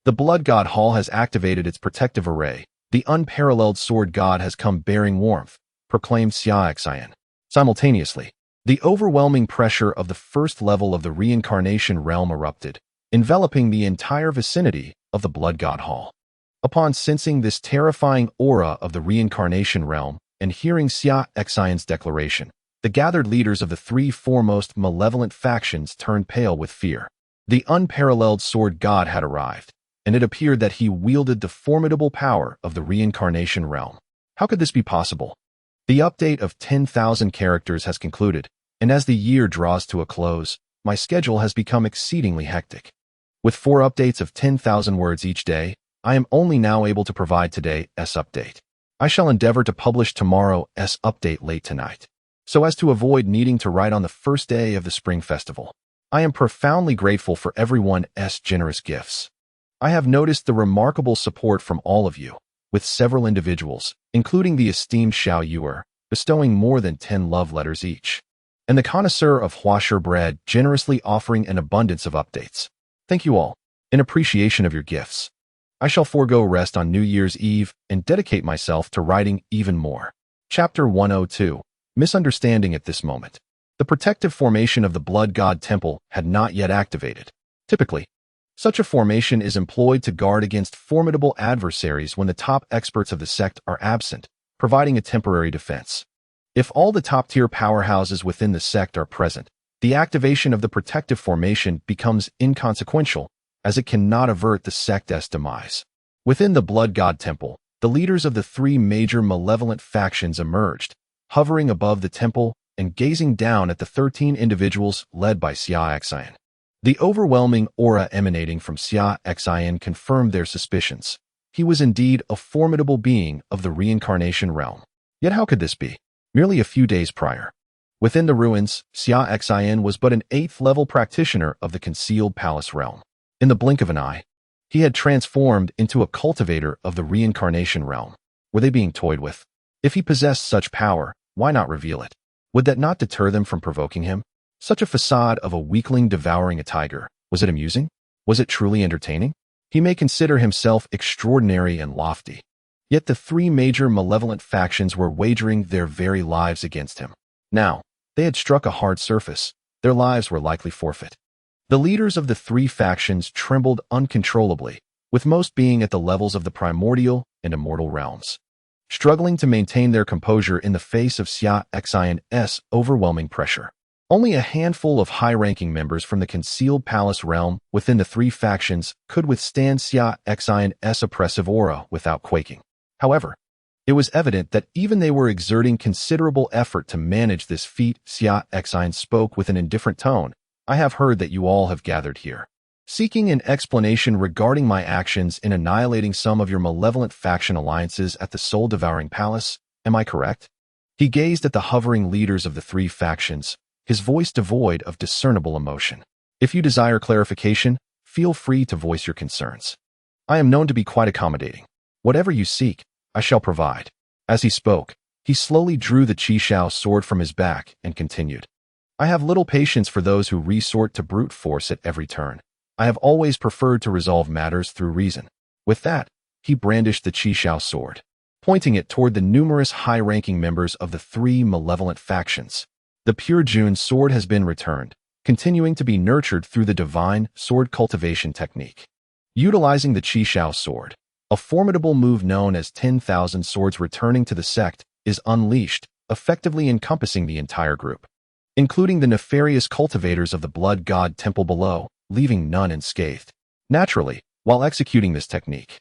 The Blood God Hall has activated its protective array. The unparalleled Sword God has come bearing warmth, proclaimed Xia Xin. Simultaneously, the overwhelming pressure of the first level of the reincarnation realm erupted, enveloping the entire vicinity of the Blood God Hall. Upon sensing this terrifying aura of the reincarnation realm and hearing Xia Xin's declaration, the gathered leaders of the three foremost malevolent factions turned pale with fear. The unparalleled Sword God had arrived, and it appeared that he wielded the formidable power of the reincarnation realm. How could this be possible? The update of 10,000 characters has concluded, and as the year draws to a close, my schedule has become exceedingly hectic. With 4 updates of 10,000 words each day, I am only now able to provide today's update. I shall endeavor to publish tomorrow's update late tonight, so as to avoid needing to write on the first day of the Spring Festival. I am profoundly grateful for everyone's generous gifts. I have noticed the remarkable support from all of you, with several individuals, including the esteemed Xiao Yuer, bestowing more than 10 love letters each, and the connoisseur of Huasher bread generously offering an abundance of updates. Thank you all. In appreciation of your gifts, I shall forego rest on New Year's Eve and dedicate myself to writing even more. Chapter 102. Misunderstanding at this moment. The protective formation of the Blood God Temple had not yet activated. Typically, such a formation is employed to guard against formidable adversaries when the top experts of the sect are absent, providing a temporary defense. If all the top-tier powerhouses within the sect are present, the activation of the protective formation becomes inconsequential, as it cannot avert the sect's demise. Within the Blood God Temple, the leaders of the 3 major malevolent factions emerged, hovering above the temple and gazing down at the 13 individuals led by Xia Xin. The overwhelming aura emanating from Xia Xin confirmed their suspicions. He was indeed a formidable being of the reincarnation realm. Yet how could this be? Merely a few days prior, within the ruins, Xia Xin was but an 8th-level practitioner of the concealed palace realm. In the blink of an eye, he had transformed into a cultivator of the reincarnation realm. Were they being toyed with? If he possessed such power, why not reveal it? Would that not deter them from provoking him? Such a facade of a weakling devouring a tiger, was it amusing? Was it truly entertaining? He may consider himself extraordinary and lofty, yet the 3 major malevolent factions were wagering their very lives against him. Now, they had struck a hard surface. Their lives were likely forfeit. The leaders of the 3 factions trembled uncontrollably, with most being at the levels of the primordial and immortal realms, struggling to maintain their composure in the face of Xia Xin's overwhelming pressure. Only a handful of high-ranking members from the concealed palace realm within the three factions could withstand Xia Xin's oppressive aura without quaking. However, it was evident that even they were exerting considerable effort to manage this feat. Xia Xin spoke with an indifferent tone. I have heard that you all have gathered here, seeking an explanation regarding my actions in annihilating some of your malevolent faction alliances at the soul-devouring palace. Am I correct? He gazed at the hovering leaders of the three factions, his voice devoid of discernible emotion. If you desire clarification, feel free to voice your concerns. I am known to be quite accommodating. Whatever you seek, I shall provide. As he spoke, he slowly drew the Chaos sword from his back and continued. I have little patience for those who resort to brute force at every turn. I have always preferred to resolve matters through reason. With that, he brandished the Chaos sword, pointing it toward the numerous high-ranking members of the three malevolent factions. The pure June sword has been returned, continuing to be nurtured through the divine sword cultivation technique. Utilizing the Chaos sword, a formidable move known as 10,000 swords returning to the sect is unleashed, effectively encompassing the entire group, including the nefarious cultivators of the blood god temple below, leaving none unscathed. Naturally, while executing this technique,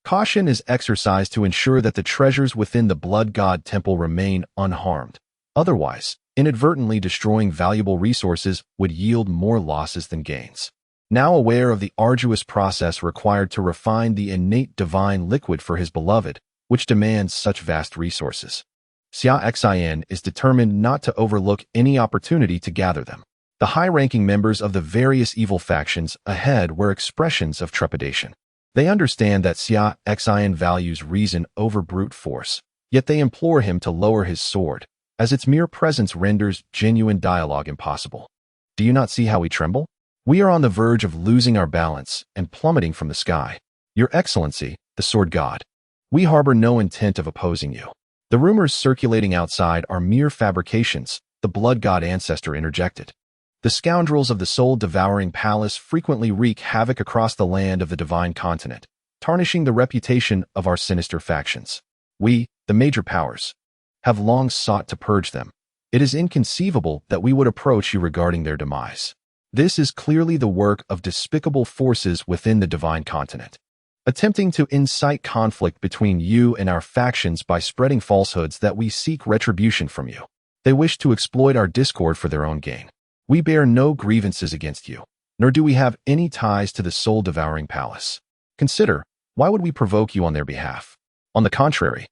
caution is exercised to ensure that the treasures within the blood god temple remain unharmed. Otherwise, inadvertently destroying valuable resources would yield more losses than gains. Now aware of the arduous process required to refine the innate divine liquid for his beloved, which demands such vast resources, Xia Xin is determined not to overlook any opportunity to gather them. The high-ranking members of the various evil factions ahead were expressions of trepidation. They understand that Xia Xin values reason over brute force, yet they implore him to lower his sword, as its mere presence renders genuine dialogue impossible. Do you not see how we tremble? We are on the verge of losing our balance and plummeting from the sky. Your Excellency, the Sword God, we harbor no intent of opposing you. The rumors circulating outside are mere fabrications, the blood god ancestor interjected. The scoundrels of the soul-devouring palace frequently wreak havoc across the land of the divine continent, tarnishing the reputation of our sinister factions. We, the major powers, have long sought to purge them. It is inconceivable that we would approach you regarding their demise. This is clearly the work of despicable forces within the divine continent, attempting to incite conflict between you and our factions by spreading falsehoods that we seek retribution from you. They wish to exploit our discord for their own gain. We bear no grievances against you, nor do we have any ties to the soul-devouring palace. Consider, why would we provoke you on their behalf? On the contrary,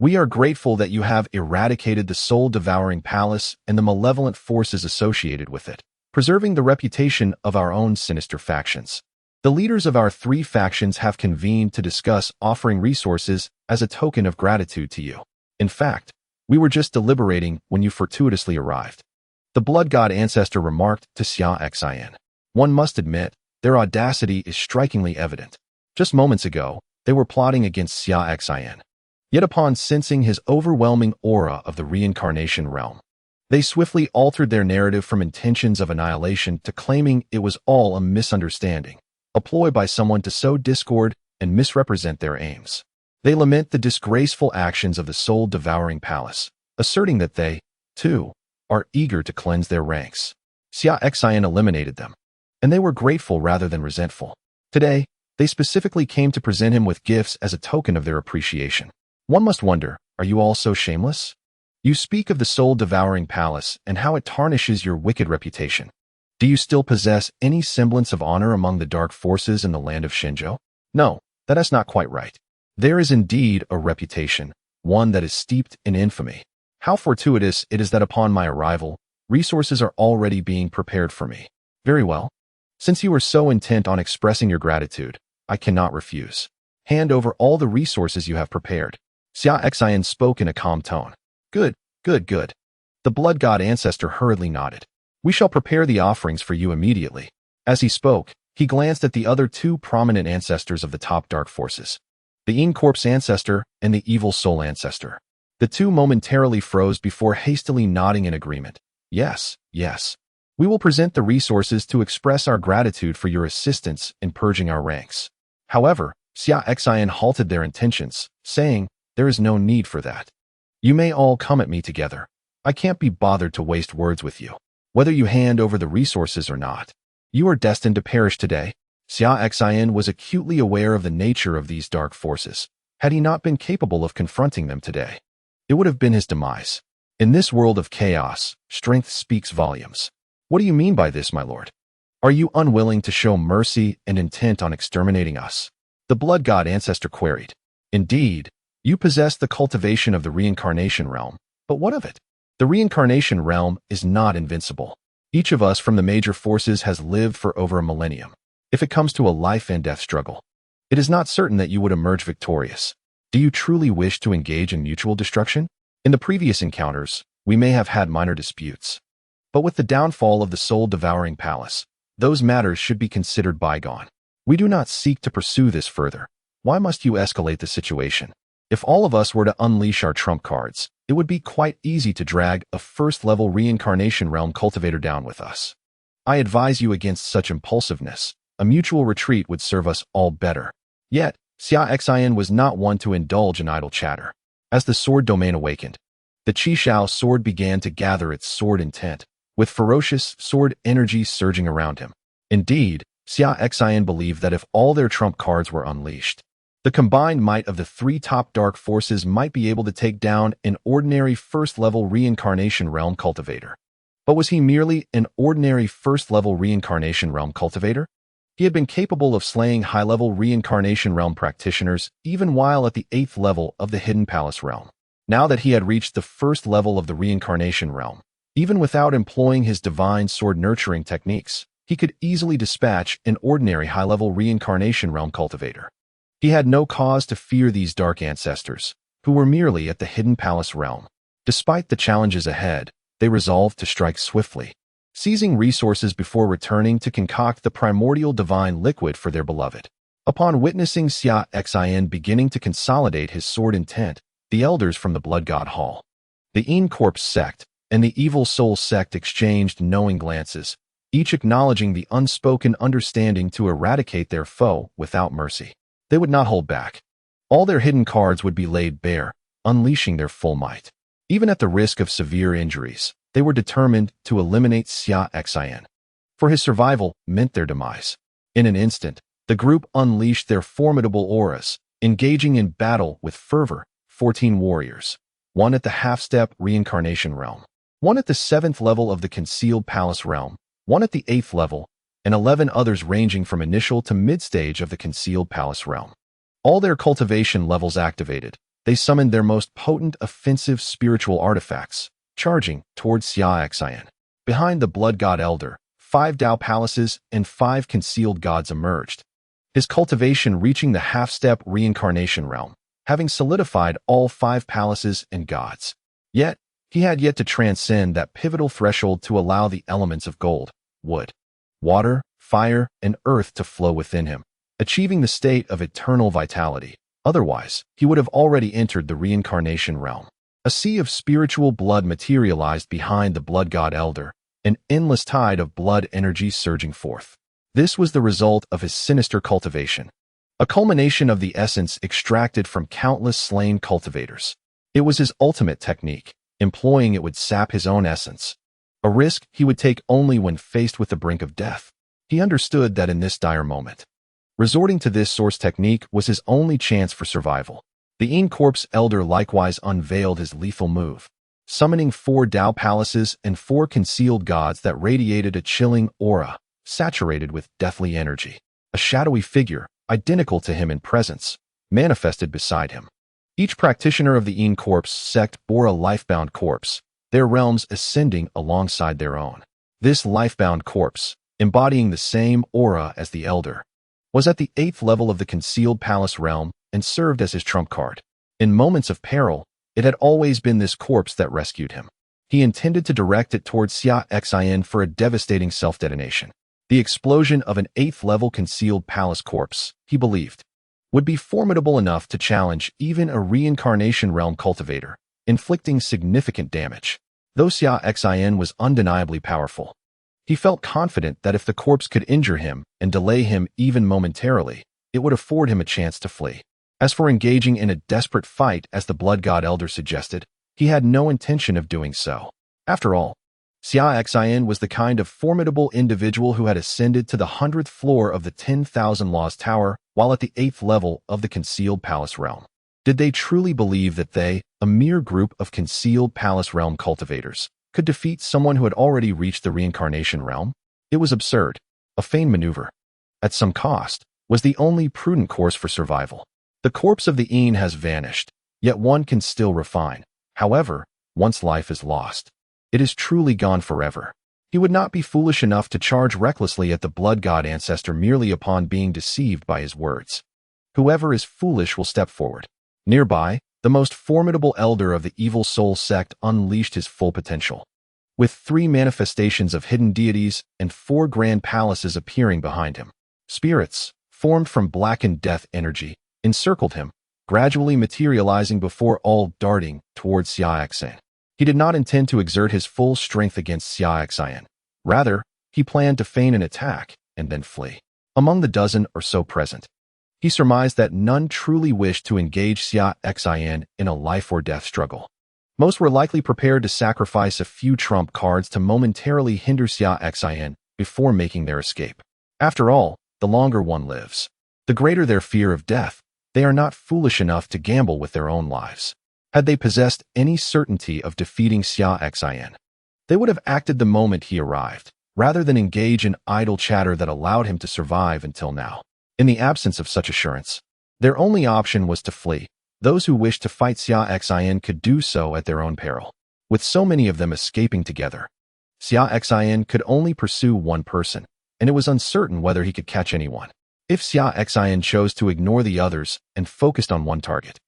we are grateful that you have eradicated the soul-devouring palace and the malevolent forces associated with it, preserving the reputation of our own sinister factions. The leaders of our three factions have convened to discuss offering resources as a token of gratitude to you. In fact, we were just deliberating when you fortuitously arrived. The blood god ancestor remarked to Xia Xin. One must admit, their audacity is strikingly evident. Just moments ago, they were plotting against Xia Xin. Yet upon sensing his overwhelming aura of the reincarnation realm, they swiftly altered their narrative from intentions of annihilation to claiming it was all a misunderstanding, a ploy by someone to sow discord and misrepresent their aims. They lament the disgraceful actions of the soul-devouring palace, asserting that they, too, are eager to cleanse their ranks. Xia Xin eliminated them, and they were grateful rather than resentful. Today, they specifically came to present him with gifts as a token of their appreciation. One must wonder, are you all so shameless? You speak of the soul-devouring palace and how it tarnishes your wicked reputation. Do you still possess any semblance of honor among the dark forces in the land of Shinjo? No, that is not quite right. There is indeed a reputation, one that is steeped in infamy. How fortuitous it is that upon my arrival, resources are already being prepared for me. Very well. Since you are so intent on expressing your gratitude, I cannot refuse. Hand over all the resources you have prepared. Xia Xin spoke in a calm tone. Good, good, good. The blood god ancestor hurriedly nodded. We shall prepare the offerings for you immediately. As he spoke, he glanced at the other two prominent ancestors of the top dark forces, the Yin Corpse ancestor and the Evil Soul ancestor. The two momentarily froze before hastily nodding in agreement. Yes, yes. We will present the resources to express our gratitude for your assistance in purging our ranks. However, Xia Xin halted their intentions, saying, there is no need for that. You may all come at me together. I can't be bothered to waste words with you. Whether you hand over the resources or not, you are destined to perish today. Xia Xin was acutely aware of the nature of these dark forces. Had he not been capable of confronting them today, it would have been his demise. In this world of chaos, strength speaks volumes. What do you mean by this, my lord? Are you unwilling to show mercy and intent on exterminating us? The blood god ancestor queried. Indeed, you possess the cultivation of the reincarnation realm, but what of it? The reincarnation realm is not invincible. Each of us from the major forces has lived for over a millennium. If it comes to a life and death struggle, it is not certain that you would emerge victorious. Do you truly wish to engage in mutual destruction? In the previous encounters, we may have had minor disputes. But with the downfall of the soul-devouring palace, those matters should be considered bygone. We do not seek to pursue this further. Why must you escalate the situation? If all of us were to unleash our trump cards, it would be quite easy to drag a first-level reincarnation realm cultivator down with us. I advise you against such impulsiveness. A mutual retreat would serve us all better. Yet, Xia Xin was not one to indulge in idle chatter. As the sword domain awakened, the Qishao sword began to gather its sword intent, with ferocious sword energy surging around him. Indeed, Xia Xin believed that if all their trump cards were unleashed, the combined might of the three top dark forces might be able to take down an ordinary first-level reincarnation realm cultivator. But was he merely an ordinary first-level reincarnation realm cultivator? He had been capable of slaying high-level reincarnation realm practitioners even while at the 8th level of the Hidden Palace realm. Now that he had reached the first level of the reincarnation realm, even without employing his divine sword nurturing techniques, he could easily dispatch an ordinary high-level reincarnation realm cultivator. He had no cause to fear these dark ancestors, who were merely at the Hidden Palace realm. Despite the challenges ahead, they resolved to strike swiftly, seizing resources before returning to concoct the primordial divine liquid for their beloved. Upon witnessing Xia Xin beginning to consolidate his sword intent, the elders from the Blood God Hall, the Een Corpse sect, and the Evil Soul sect exchanged knowing glances, each acknowledging the unspoken understanding to eradicate their foe without mercy. They would not hold back. All their hidden cards would be laid bare, unleashing their full might. Even at the risk of severe injuries, they were determined to eliminate Xia Xin. For his survival meant their demise. In an instant, the group unleashed their formidable auras, engaging in battle with fervor. 14 warriors, one at the half-step reincarnation realm, one at the 7th level of the concealed palace realm, one at the 8th level, and 11 others ranging from initial to mid-stage of the concealed palace realm. All their cultivation levels activated, they summoned their most potent offensive spiritual artifacts, charging towards Xia Xin. Behind the Blood God Elder, 5 Dao palaces and 5 concealed gods emerged, his cultivation reaching the half-step reincarnation realm, having solidified all 5 palaces and gods. Yet, he had yet to transcend that pivotal threshold to allow the elements of gold, wood, water, fire, and earth to flow within him, achieving the state of eternal vitality. Otherwise, he would have already entered the reincarnation realm. A sea of spiritual blood materialized behind the Blood God Elder, an endless tide of blood energy surging forth. This was the result of his sinister cultivation, a culmination of the essence extracted from countless slain cultivators. It was his ultimate technique. Employing it would sap his own essence, a risk he would take only when faced with the brink of death. He understood that in this dire moment, resorting to this source technique was his only chance for survival. The Een Corpse Elder likewise unveiled his lethal move, summoning 4 Dao palaces and 4 concealed gods that radiated a chilling aura, saturated with deathly energy. A shadowy figure, identical to him in presence, manifested beside him. Each practitioner of the Een Corpse sect bore a lifebound corpse, their realms ascending alongside their own. This lifebound corpse, embodying the same aura as the Elder, was at the 8th level of the concealed palace realm and served as his trump card. In moments of peril, it had always been this corpse that rescued him. He intended to direct it towards Xia Xin for a devastating self-detonation. The explosion of an 8th level concealed palace corpse, he believed, would be formidable enough to challenge even a reincarnation realm cultivator, inflicting significant damage. Though Xia Xin was undeniably powerful, he felt confident that if the corpse could injure him and delay him even momentarily, it would afford him a chance to flee. As for engaging in a desperate fight, as the Blood God Elder suggested, he had no intention of doing so. After all, Xia Xin was the kind of formidable individual who had ascended to the 100th floor of the 10,000 Laws Tower while at the 8th level of the Concealed Palace Realm. Did they truly believe that they, a mere group of Concealed Palace Realm cultivators, could defeat someone who had already reached the Reincarnation Realm? It was absurd. A feigned maneuver, at some cost, was the only prudent course for survival. The corpse of the Een has vanished, yet one can still refine. However, once life is lost, it is truly gone forever. He would not be foolish enough to charge recklessly at the blood god ancestor merely upon being deceived by his words. Whoever is foolish will step forward. Nearby, the most formidable elder of the evil soul sect unleashed his full potential. With 3 manifestations of hidden deities and 4 grand palaces appearing behind him. Spirits, formed from blackened death energy, encircled him, gradually materializing before all darting towards Xia Xin. He did not intend to exert his full strength against Xia Xin. Rather, he planned to feign an attack and then flee. Among the dozen or so present, he surmised that none truly wished to engage Xia Xin in a life-or-death struggle. Most were likely prepared to sacrifice a few trump cards to momentarily hinder Xia Xin before making their escape. After all, the longer one lives, the greater their fear of death. They are not foolish enough to gamble with their own lives. Had they possessed any certainty of defeating Xia Xin, they would have acted the moment he arrived, rather than engage in idle chatter that allowed him to survive until now. In the absence of such assurance, their only option was to flee. Those who wished to fight Xia Xin could do so at their own peril. With so many of them escaping together, Xia Xin could only pursue one person, and it was uncertain whether he could catch anyone. If Xia Xin chose to ignore the others and focused on one target,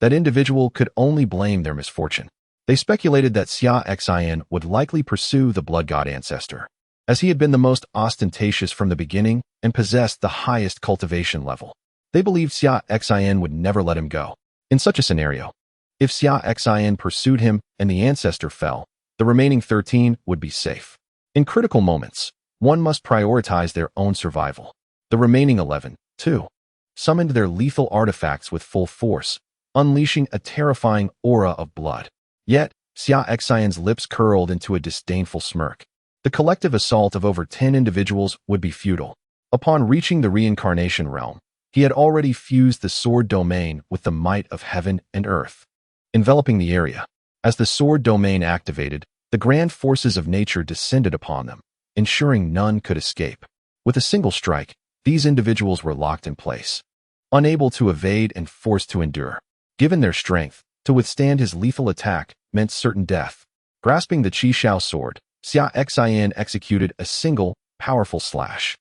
that individual could only blame their misfortune. They speculated that Xia Xin would likely pursue the blood god ancestor, as he had been the most ostentatious from the beginning and possessed the highest cultivation level. They believed Xia Xin would never let him go. In such a scenario, if Xia Xin pursued him and the ancestor fell, the remaining 13 would be safe. In critical moments, one must prioritize their own survival. The remaining 11, too, summoned their lethal artifacts with full force, unleashing a terrifying aura of blood. Yet, Xia Xin's lips curled into a disdainful smirk. The collective assault of over 10 individuals would be futile. Upon reaching the reincarnation realm, he had already fused the sword domain with the might of heaven and earth, enveloping the area. As the sword domain activated, the grand forces of nature descended upon them, ensuring none could escape. With a single strike, these individuals were locked in place, unable to evade and forced to endure. Given their strength, to withstand his lethal attack meant certain death. Grasping the Chi sword, Xia Xin executed a single, powerful slash.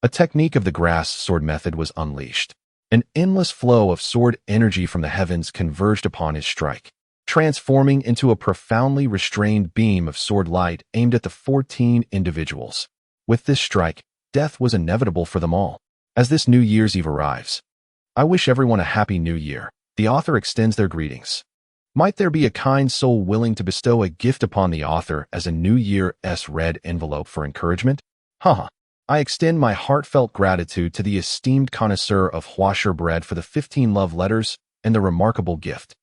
A technique of the grass sword method was unleashed. An endless flow of sword energy from the heavens converged upon his strike, transforming into a profoundly restrained beam of sword light aimed at the 14 individuals. With this strike, death was inevitable for them all. As this New Year's Eve arrives, I wish everyone a happy new year. The author extends their greetings. Might there be a kind soul willing to bestow a gift upon the author as a New Year's red envelope for encouragement? Haha. I extend my heartfelt gratitude to the esteemed connoisseur of Huasher bread for the 15 love letters and the remarkable gift,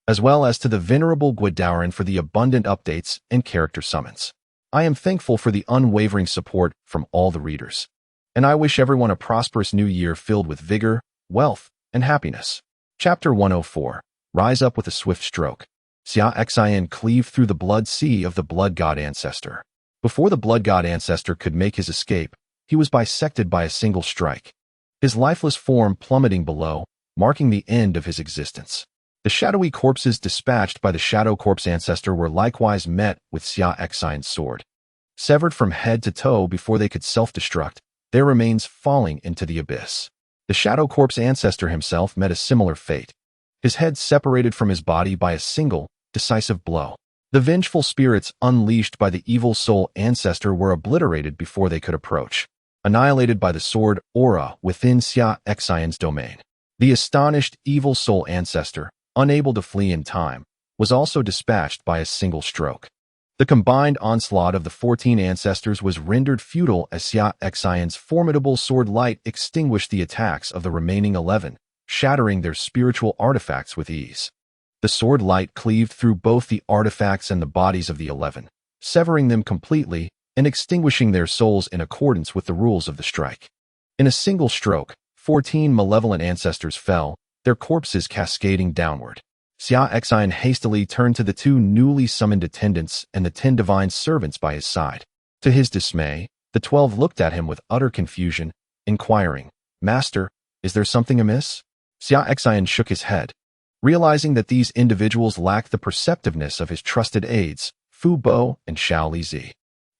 as well as to the venerable Guidaurin for the abundant updates and character summons. I am thankful for the unwavering support from all the readers, and I wish everyone a prosperous new year filled with vigor, wealth, and happiness. Chapter 104. Rise up with a swift stroke. Xia Xin cleaved through the blood sea of the blood god ancestor. Before the blood god ancestor could make his escape, he was bisected by a single strike, his lifeless form plummeting below, marking the end of his existence. The shadowy corpses dispatched by the Shadow Corpse ancestor were likewise met with Xia Xin's sword. Severed from head to toe before they could self-destruct, their remains falling into the abyss. The Shadow Corpse ancestor himself met a similar fate, his head separated from his body by a single, decisive blow. The vengeful spirits unleashed by the evil soul ancestor were obliterated before they could approach, annihilated by the sword aura within Xia Xin's domain. The astonished evil soul ancestor, unable to flee in time, was also dispatched by a single stroke. The combined onslaught of the 14 ancestors was rendered futile as Xia Xin's formidable sword light extinguished the attacks of the remaining 11, shattering their spiritual artifacts with ease. The sword light cleaved through both the artifacts and the bodies of the 11, severing them completely and extinguishing their souls in accordance with the rules of the strike. In a single stroke, 14 malevolent ancestors fell, their corpses cascading downward. Xia Xin hastily turned to the 2 newly summoned attendants and the 10 divine servants by his side. To his dismay, the 12 looked at him with utter confusion, inquiring, "Master, is there something amiss?" Xia Xin shook his head. Realizing that these individuals lacked the perceptiveness of his trusted aides, Fu Bo and Xiao Lizi.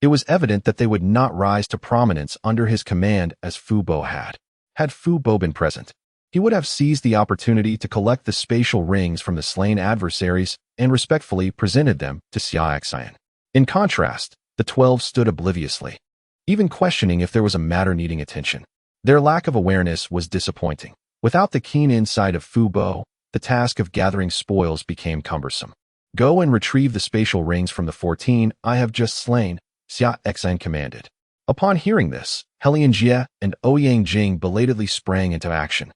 It was evident that they would not rise to prominence under his command as Fu Bo had. Had Fu Bo been present, he would have seized the opportunity to collect the spatial rings from the slain adversaries and respectfully presented them to Xia Xin. In contrast, the 12 stood obliviously, even questioning if there was a matter needing attention. Their lack of awareness was disappointing. Without the keen insight of Fu Bo, the task of gathering spoils became cumbersome. "Go and retrieve the spatial rings from the 14 I have just slain," Xia Xin commanded. Upon hearing this, Helian Jie and Ouyang Jing belatedly sprang into action,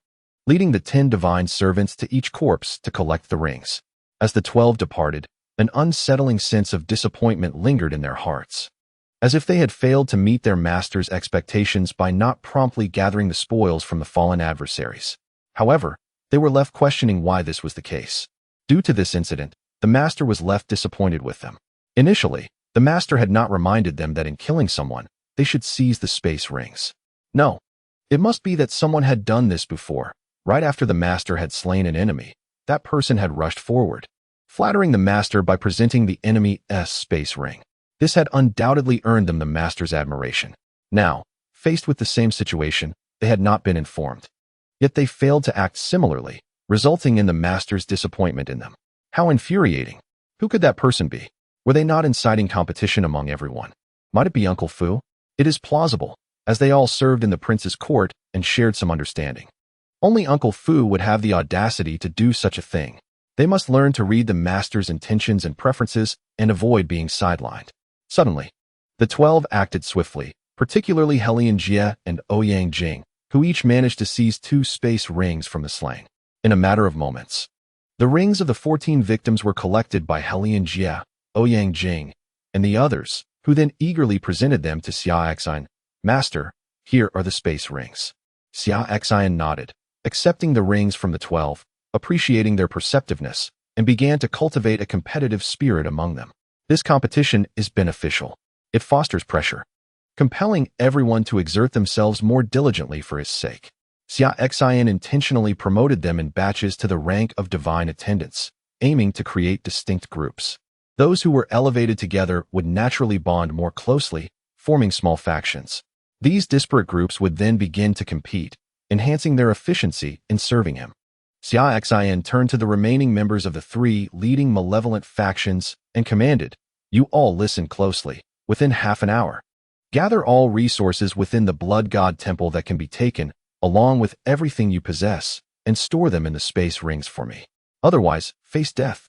leading the 10 divine servants to each corpse to collect the rings. As the 12 departed, an unsettling sense of disappointment lingered in their hearts, as if they had failed to meet their master's expectations by not promptly gathering the spoils from the fallen adversaries. However, they were left questioning why this was the case. Due to this incident, the master was left disappointed with them. Initially, the master had not reminded them that in killing someone, they should seize the space rings. No, it must be that someone had done this before. Right after the master had slain an enemy, that person had rushed forward, flattering the master by presenting the enemy's space ring. This had undoubtedly earned them the master's admiration. Now, faced with the same situation, they had not been informed. Yet they failed to act similarly, resulting in the master's disappointment in them. How infuriating. Who could that person be? Were they not inciting competition among everyone? Might it be Uncle Fu? It is plausible, as they all served in the prince's court and shared some understanding. Only Uncle Fu would have the audacity to do such a thing. They must learn to read the master's intentions and preferences and avoid being sidelined. Suddenly, the 12 acted swiftly, particularly Helian Jie and Ouyang Jing, who each managed to seize 2 space rings from the slain. In a matter of moments, the rings of the 14 victims were collected by Helian Jie, Ouyang Jing, and the others, who then eagerly presented them to Xia Xin. "Master, here are the space rings." Xia Xin nodded, accepting the rings from the 12, appreciating their perceptiveness, and began to cultivate a competitive spirit among them. This competition is beneficial. It fosters pressure, compelling everyone to exert themselves more diligently for his sake. Xia Xin intentionally promoted them in batches to the rank of divine attendants, aiming to create distinct groups. Those who were elevated together would naturally bond more closely, forming small factions. These disparate groups would then begin to compete, enhancing their efficiency in serving him. Xia Xin turned to the remaining members of the 3 leading malevolent factions and commanded, "You all listen closely. Within half an hour, gather all resources within the Blood God Temple that can be taken, along with everything you possess, and store them in the space rings for me. Otherwise, face death."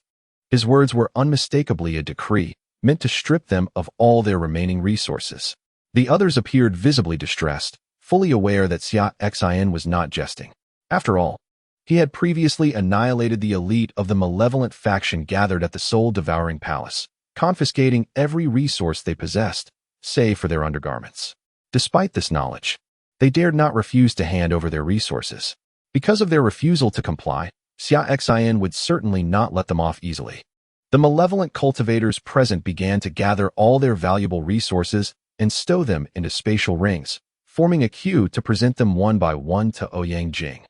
His words were unmistakably a decree, meant to strip them of all their remaining resources. The others appeared visibly distressed, fully aware that Xia Xin was not jesting. After all, he had previously annihilated the elite of the malevolent faction gathered at the soul-devouring palace, confiscating every resource they possessed, save for their undergarments. Despite this knowledge, they dared not refuse to hand over their resources. Because of their refusal to comply, Xia Xin would certainly not let them off easily. The malevolent cultivators present began to gather all their valuable resources and stow them into spatial rings, forming a queue to present them one by one to Ouyang Jing,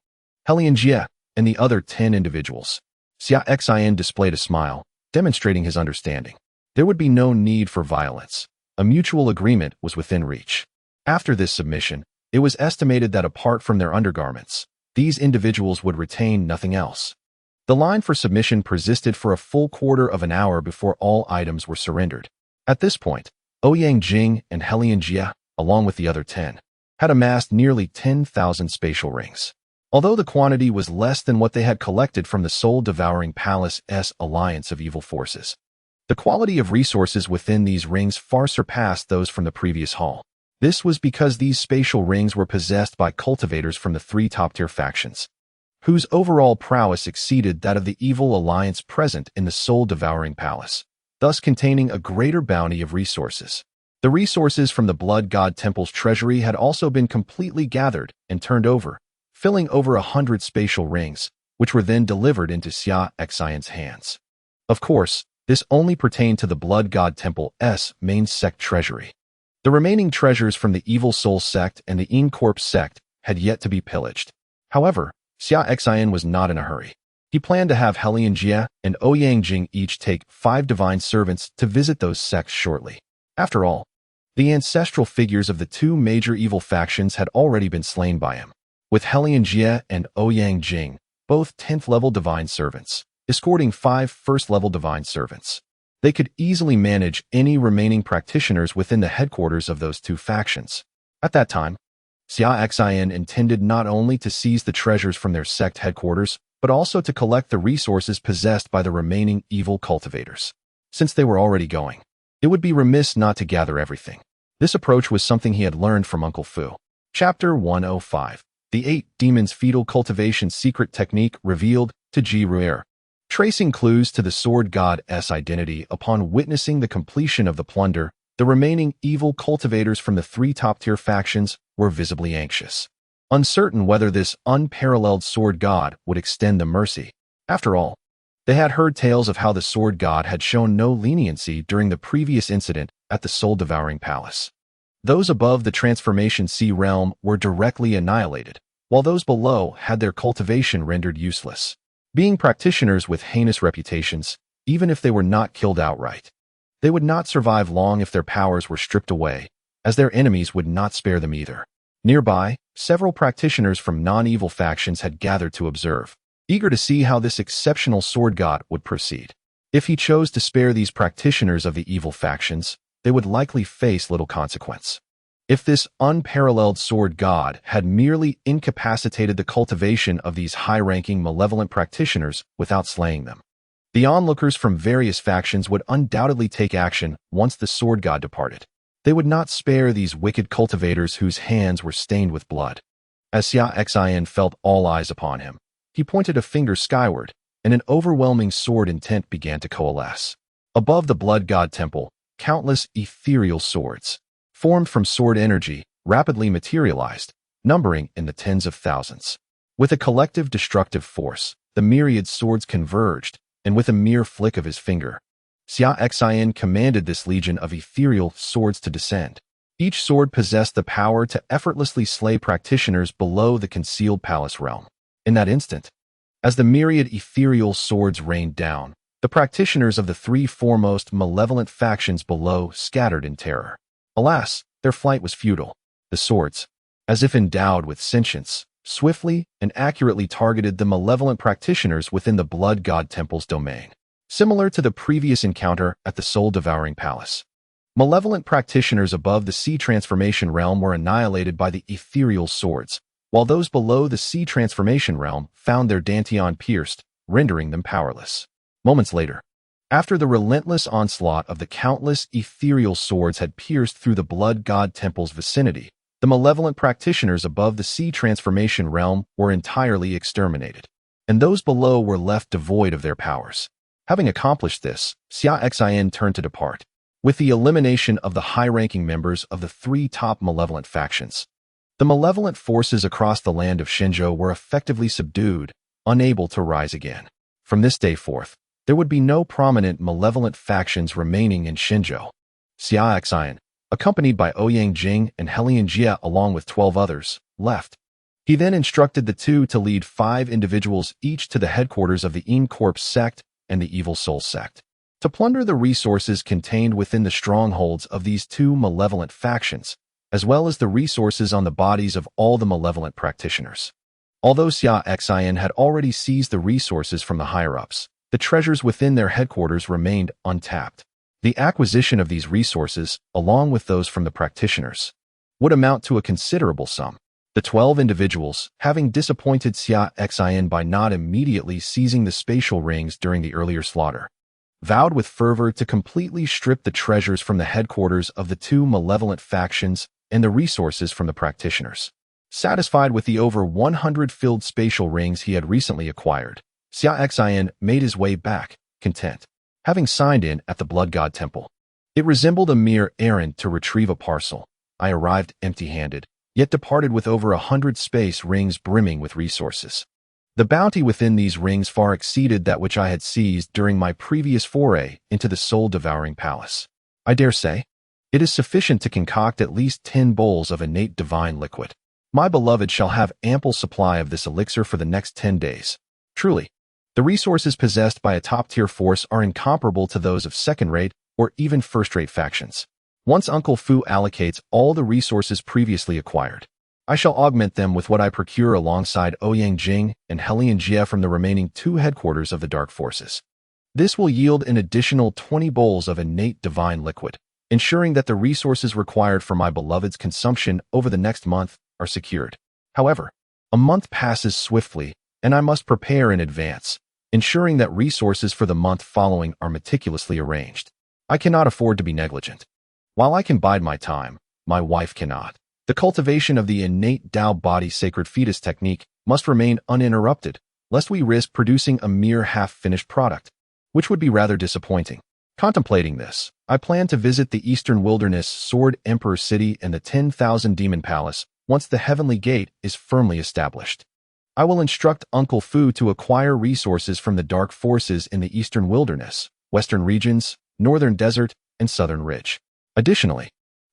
Helian Jie, and the other 10 individuals. Xia Xin displayed a smile, demonstrating his understanding. There would be no need for violence. A mutual agreement was within reach. After this submission, it was estimated that apart from their undergarments, these individuals would retain nothing else. The line for submission persisted for a full quarter of an hour before all items were surrendered. At this point, Ouyang Jing and Helian Jie, along with the other 10, had amassed nearly 10,000 spatial rings. Although the quantity was less than what they had collected from the soul-devouring palace's alliance of evil forces, the quality of resources within these rings far surpassed those from the previous haul. This was because these spatial rings were possessed by cultivators from the 3 top-tier factions, whose overall prowess exceeded that of the evil alliance present in the soul-devouring palace. thus containing a greater bounty of resources. The resources from the Blood God Temple's treasury had also been completely gathered and turned over, filling over 100 spatial rings, which were then delivered into Xia Xin's hands. Of course, this only pertained to the Blood God Temple's main sect treasury. The remaining treasures from the Evil Soul Sect and the Incorp Sect had yet to be pillaged. However, Xia Xin was not in a hurry. He planned to have Helian Jia and Ouyang Jing each take 5 divine servants to visit those sects shortly. After all, the ancestral figures of the 2 major evil factions had already been slain by him, with Helian Jia and Ouyang Jing, both 10th-level divine servants, escorting 5 first-level divine servants. They could easily manage any remaining practitioners within the headquarters of those 2 factions. At that time, Xia Xin intended not only to seize the treasures from their sect headquarters, but also to collect the resources possessed by the remaining evil cultivators. Since they were already going, it would be remiss not to gather everything. This approach was something he had learned from Uncle Fu. Chapter 105. The 8 Demons' Fetal Cultivation Secret Technique Revealed to Ji Ruer. Tracing clues to the Sword God's identity upon witnessing the completion of the plunder, the remaining evil cultivators from the 3 top-tier factions were visibly anxious, uncertain whether this unparalleled Sword God would extend them mercy. After all, they had heard tales of how the Sword God had shown no leniency during the previous incident at the Soul-Devouring Palace. Those above the Transformation Sea realm were directly annihilated, while those below had their cultivation rendered useless. Being practitioners with heinous reputations, even if they were not killed outright, they would not survive long if their powers were stripped away, as their enemies would not spare them either. Nearby, several practitioners from non-evil factions had gathered to observe, eager to see how this exceptional sword god would proceed. If he chose to spare these practitioners of the evil factions, they would likely face little consequence. If this unparalleled sword god had merely incapacitated the cultivation of these high-ranking malevolent practitioners without slaying them, the onlookers from various factions would undoubtedly take action once the sword god departed. They would not spare these wicked cultivators whose hands were stained with blood. As Xia Xin felt all eyes upon him, he pointed a finger skyward, and an overwhelming sword intent began to coalesce. Above the Blood God Temple, countless ethereal swords, formed from sword energy, rapidly materialized, numbering in the tens of thousands. With a collective destructive force, the myriad swords converged, and with a mere flick of his finger, Xia Xin commanded this legion of ethereal swords to descend. Each sword possessed the power to effortlessly slay practitioners below the concealed palace realm. In that instant, as the myriad ethereal swords rained down, the practitioners of the 3 foremost malevolent factions below scattered in terror. Alas, their flight was futile. The swords, as if endowed with sentience, swiftly and accurately targeted the malevolent practitioners within the Blood God Temple's domain. Similar to the previous encounter at the Soul-Devouring Palace, malevolent practitioners above the Sea Transformation Realm were annihilated by the ethereal swords, while those below the Sea Transformation Realm found their dantian pierced, rendering them powerless. Moments later, after the relentless onslaught of the countless ethereal swords had pierced through the Blood God Temple's vicinity, the malevolent practitioners above the Sea Transformation Realm were entirely exterminated, and those below were left devoid of their powers. Having accomplished this, Xia Xin turned to depart. With the elimination of the high-ranking members of the 3 top malevolent factions, the malevolent forces across the land of Shenzhou were effectively subdued, unable to rise again. From this day forth, there would be no prominent malevolent factions remaining in Shenzhou. Xia Xin, accompanied by Ouyang Jing and Helian Jia along with 12 others, left. He then instructed the 2 to lead 5 individuals each to the headquarters of the Incorp Sect and the Evil Soul Sect, to plunder the resources contained within the strongholds of these 2 malevolent factions, as well as the resources on the bodies of all the malevolent practitioners. Although Xia Xin had already seized the resources from the higher-ups, the treasures within their headquarters remained untapped. The acquisition of these resources, along with those from the practitioners, would amount to a considerable sum. The 12 individuals, having disappointed Xia Xin by not immediately seizing the spatial rings during the earlier slaughter, vowed with fervor to completely strip the treasures from the headquarters of the 2 malevolent factions and the resources from the practitioners. Satisfied with the over 100 filled spatial rings he had recently acquired, Xia Xin made his way back, content. having signed in at the Blood God Temple. It resembled a mere errand to retrieve a parcel. I arrived empty-handed, yet departed with over 100 space rings brimming with resources. The bounty within these rings far exceeded that which I had seized during my previous foray into the soul-devouring palace. I dare say, it is sufficient to concoct at least 10 bowls of innate divine liquid. My beloved shall have ample supply of this elixir for the next 10 days. Truly, the resources possessed by a top-tier force are incomparable to those of second-rate or even first-rate factions. Once Uncle Fu allocates all the resources previously acquired, I shall augment them with what I procure alongside Ouyang Jing and Helian Jie from the remaining 2 headquarters of the Dark Forces. This will yield an additional 20 bowls of innate divine liquid, ensuring that the resources required for my beloved's consumption over the next month are secured. However, a month passes swiftly, and I must prepare in advance, ensuring that resources for the month following are meticulously arranged. I cannot afford to be negligent. While I can bide my time, my wife cannot. The cultivation of the innate Tao body sacred fetus technique must remain uninterrupted, lest we risk producing a mere half-finished product, which would be rather disappointing. Contemplating this, I plan to visit the Eastern Wilderness Sword Emperor City and the 10,000 Demon Palace once the Heavenly Gate is firmly established. I will instruct Uncle Fu to acquire resources from the Dark Forces in the Eastern Wilderness, Western Regions, Northern Desert, and Southern Ridge. Additionally,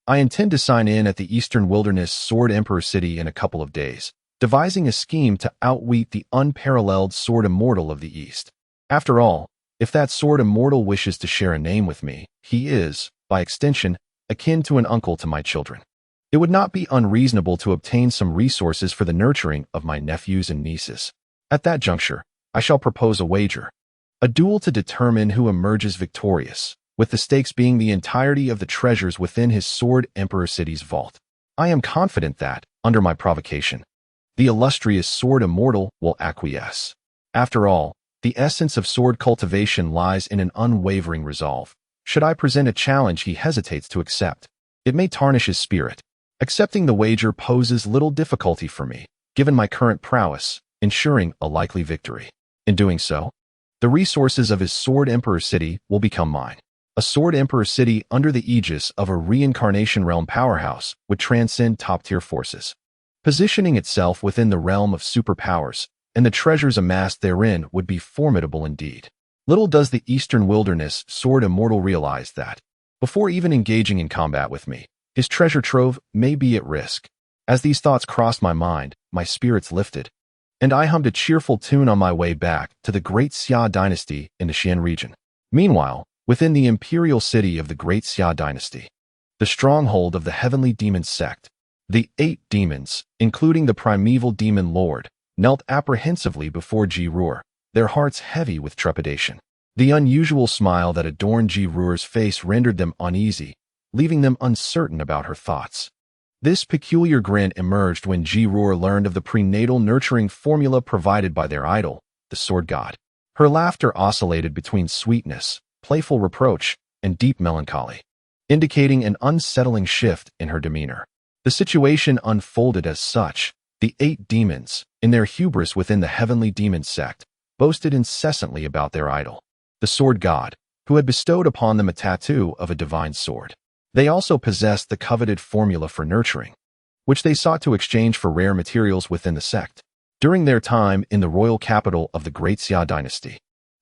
I intend to sign in at the Eastern Wilderness Sword Emperor City in a couple of days, devising a scheme to outwit the unparalleled Sword Immortal of the East. After all, if that Sword Immortal wishes to share a name with me, he is, by extension, akin to an uncle to my children. It would not be unreasonable to obtain some resources for the nurturing of my nephews and nieces. At that juncture, I shall propose a wager. A duel to determine who emerges victorious, with the stakes being the entirety of the treasures within his Sword Emperor City's vault. I am confident that, under my provocation, the illustrious Sword Immortal will acquiesce. After all, the essence of sword cultivation lies in an unwavering resolve. Should I present a challenge he hesitates to accept, it may tarnish his spirit. Accepting the wager poses little difficulty for me, given my current prowess, ensuring a likely victory. In doing so, the resources of his Sword Emperor City will become mine. A Sword Emperor City under the aegis of a reincarnation realm powerhouse would transcend top-tier forces, positioning itself within the realm of superpowers, and the treasures amassed therein would be formidable indeed. Little does the Eastern Wilderness Sword Immortal realize that, before even engaging in combat with me, his treasure trove may be at risk. As these thoughts crossed my mind, my spirits lifted, and I hummed a cheerful tune on my way back to the Great Xia Dynasty in the Xian region. Meanwhile, within the imperial city of the Great Xia Dynasty, the stronghold of the Heavenly Demon Sect, the 8 demons, including the primeval demon lord, knelt apprehensively before Ji Ruer, their hearts heavy with trepidation. The unusual smile that adorned Ji Ruer's face rendered them uneasy, leaving them uncertain about her thoughts. This peculiar grin emerged when Ji Ruer learned of the prenatal nurturing formula provided by their idol, the Sword God. Her laughter oscillated between sweetness, playful reproach, and deep melancholy, indicating an unsettling shift in her demeanor. The situation unfolded as such. The 8 demons, in their hubris within the Heavenly Demon Sect, boasted incessantly about their idol, the Sword God, who had bestowed upon them a tattoo of a divine sword. They also possessed the coveted formula for nurturing, which they sought to exchange for rare materials within the sect. During their time in the royal capital of the Great Xia Dynasty,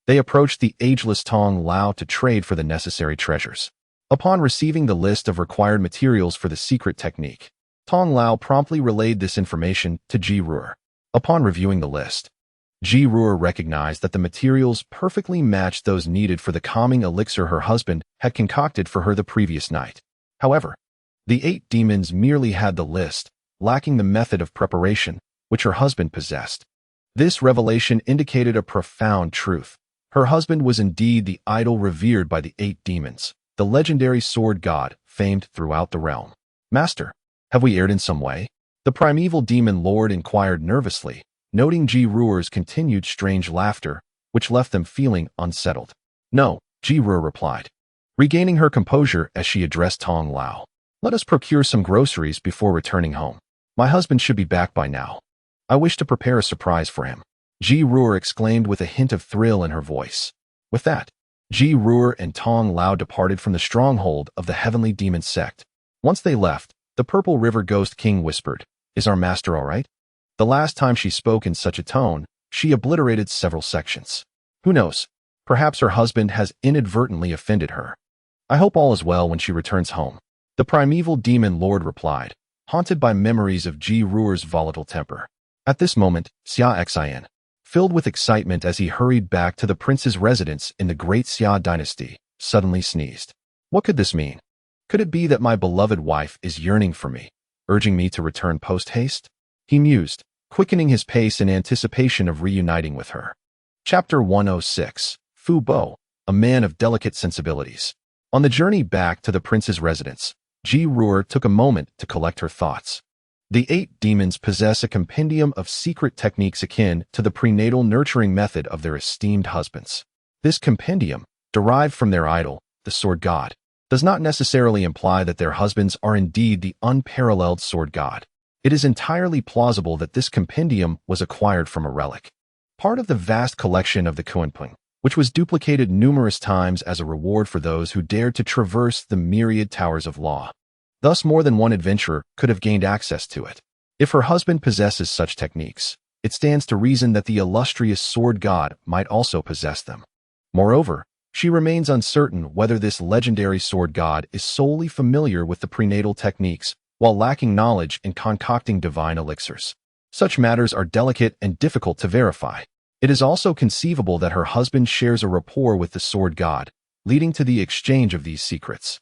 they approached the ageless Tong Lao to trade for the necessary treasures. Upon receiving the list of required materials for the secret technique, Tong Lao promptly relayed this information to Ji Ruer. Upon reviewing the list, Ji Ruer recognized that the materials perfectly matched those needed for the calming elixir her husband had concocted for her the previous night. However, the 8 demons merely had the list, lacking the method of preparation, which her husband possessed. This revelation indicated a profound truth. Her husband was indeed the idol revered by the 8 demons, the legendary sword god, famed throughout the realm. Master, have we erred in some way? The primeval demon lord inquired nervously, noting Ji Ruer's continued strange laughter, which left them feeling unsettled. No, Ji Ruer replied, regaining her composure as she addressed Tong Lao. Let us procure some groceries before returning home. My husband should be back by now. I wish to prepare a surprise for him. Ji Ruer exclaimed with a hint of thrill in her voice. With that, Ji Ruer and Tong Lao departed from the stronghold of the heavenly demon sect. Once they left, the Purple River Ghost King whispered, "Is our master all right?" The last time she spoke in such a tone, she obliterated several sections. Who knows? Perhaps her husband has inadvertently offended her. "I hope all is well when she returns home," the primeval demon lord replied, haunted by memories of Ji Ruer's volatile temper. At this moment, Xia Xin, filled with excitement as he hurried back to the prince's residence in the great Xia dynasty, suddenly sneezed. What could this mean? Could it be that my beloved wife is yearning for me, urging me to return post-haste? He mused, quickening his pace in anticipation of reuniting with her. Chapter 106. Fu Bo, a man of delicate sensibilities. On the journey back to the prince's residence, Ji Ruer took a moment to collect her thoughts. The 8 demons possess a compendium of secret techniques akin to the prenatal nurturing method of their esteemed husbands. This compendium, derived from their idol, the sword god, does not necessarily imply that their husbands are indeed the unparalleled sword god. It is entirely plausible that this compendium was acquired from a relic, part of the vast collection of the Kuanping, which was duplicated numerous times as a reward for those who dared to traverse the myriad towers of law. Thus, more than one adventurer could have gained access to it. If her husband possesses such techniques, it stands to reason that the illustrious sword god might also possess them. Moreover, she remains uncertain whether this legendary sword god is solely familiar with the prenatal techniques while lacking knowledge in concocting divine elixirs. Such matters are delicate and difficult to verify. It is also conceivable that her husband shares a rapport with the sword god, leading to the exchange of these secrets.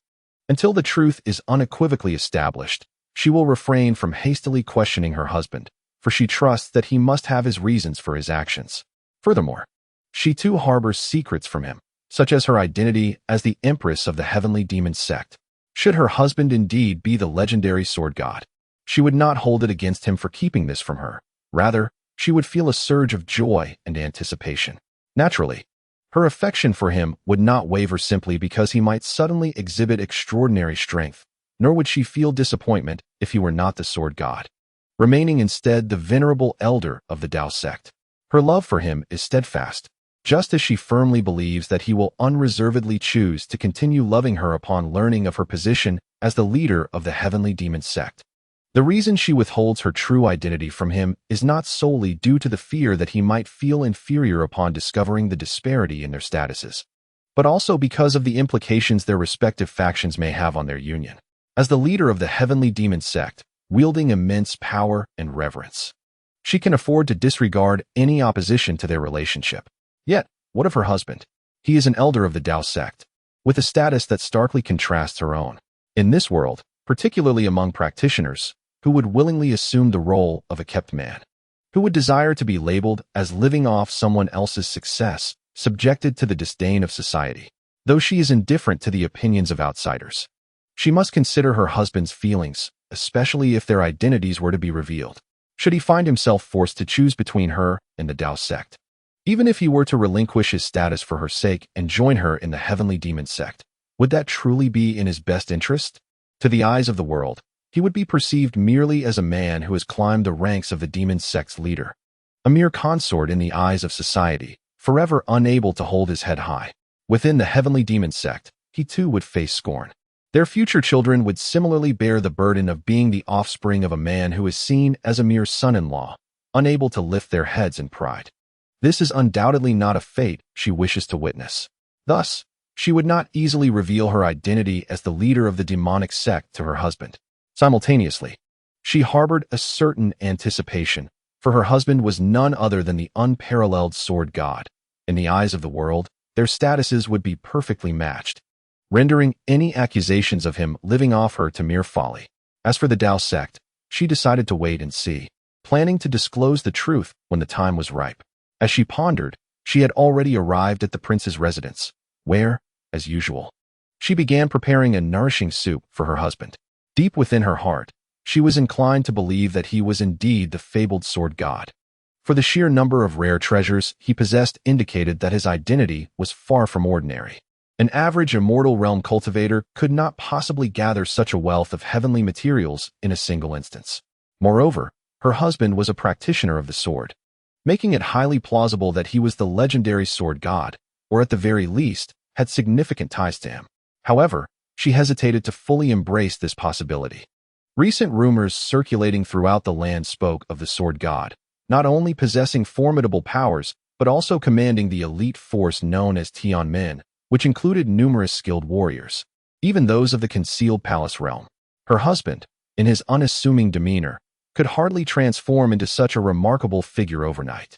Until the truth is unequivocally established, she will refrain from hastily questioning her husband, for she trusts that he must have his reasons for his actions. Furthermore, she too harbors secrets from him, such as her identity as the Empress of the heavenly demon sect. Should her husband indeed be the legendary sword god, she would not hold it against him for keeping this from her. Rather, she would feel a surge of joy and anticipation. Naturally, her affection for him would not waver simply because he might suddenly exhibit extraordinary strength, nor would she feel disappointment if he were not the sword god, remaining instead the venerable elder of the Tao sect. Her love for him is steadfast, just as she firmly believes that he will unreservedly choose to continue loving her upon learning of her position as the leader of the heavenly demon sect. The reason she withholds her true identity from him is not solely due to the fear that he might feel inferior upon discovering the disparity in their statuses, but also because of the implications their respective factions may have on their union. As the leader of the heavenly demon sect, wielding immense power and reverence, she can afford to disregard any opposition to their relationship. Yet, what of her husband? He is an elder of the Tao sect, with a status that starkly contrasts her own. In this world, particularly among practitioners, who would willingly assume the role of a kept man, who would desire to be labeled as living off someone else's success, subjected to the disdain of society. Though she is indifferent to the opinions of outsiders, she must consider her husband's feelings, especially if their identities were to be revealed, should he find himself forced to choose between her and the Tao sect. Even if he were to relinquish his status for her sake and join her in the heavenly demon sect, would that truly be in his best interest? To the eyes of the world, he would be perceived merely as a man who has climbed the ranks of the demon sect's leader, a mere consort in the eyes of society, forever unable to hold his head high. Within the heavenly demon sect, he too would face scorn. Their future children would similarly bear the burden of being the offspring of a man who is seen as a mere son-in-law, unable to lift their heads in pride. This is undoubtedly not a fate she wishes to witness. Thus, she would not easily reveal her identity as the leader of the demonic sect to her husband. Simultaneously, she harbored a certain anticipation, for her husband was none other than the unparalleled sword god. In the eyes of the world, their statuses would be perfectly matched, rendering any accusations of him living off her to mere folly. As for the Tao sect, she decided to wait and see, planning to disclose the truth when the time was ripe. As she pondered, she had already arrived at the prince's residence, where, as usual, she began preparing a nourishing soup for her husband. Deep within her heart, she was inclined to believe that he was indeed the fabled sword god, for the sheer number of rare treasures he possessed indicated that his identity was far from ordinary. An average immortal realm cultivator could not possibly gather such a wealth of heavenly materials in a single instance. Moreover, her husband was a practitioner of the sword, making it highly plausible that he was the legendary sword god, or at the very least, had significant ties to him. However, she hesitated to fully embrace this possibility. Recent rumors circulating throughout the land spoke of the Sword God, not only possessing formidable powers, but also commanding the elite force known as Tianmin, which included numerous skilled warriors, even those of the concealed palace realm. Her husband, in his unassuming demeanor, could hardly transform into such a remarkable figure overnight.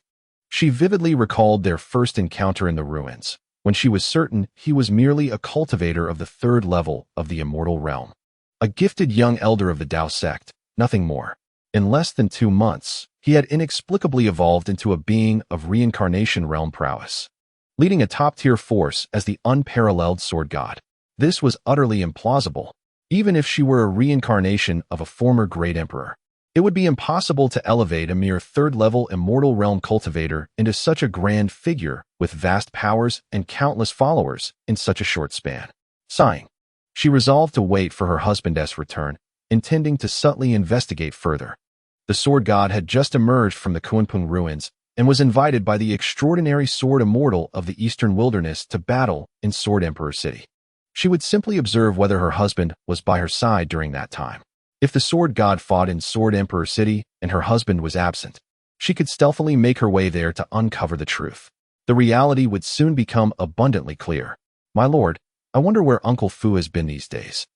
She vividly recalled their first encounter in the ruins, when she was certain he was merely a cultivator of the third level of the immortal realm. A gifted young elder of the Demon Sect, nothing more. In less than 2 months, he had inexplicably evolved into a being of reincarnation realm prowess, leading a top-tier force as the unparalleled Sword God. This was utterly implausible. Even if she were a reincarnation of a former great emperor, it would be impossible to elevate a mere third-level immortal realm cultivator into such a grand figure with vast powers and countless followers in such a short span. Sighing, she resolved to wait for her husband's return, intending to subtly investigate further. The Sword God had just emerged from the Kunpung ruins and was invited by the extraordinary Sword Immortal of the Eastern Wilderness to battle in Sword Emperor City. She would simply observe whether her husband was by her side during that time. If the Sword God fought in Sword Emperor City and her husband was absent, she could stealthily make her way there to uncover the truth. The reality would soon become abundantly clear. "My lord, I wonder where Uncle Fu has been these days,"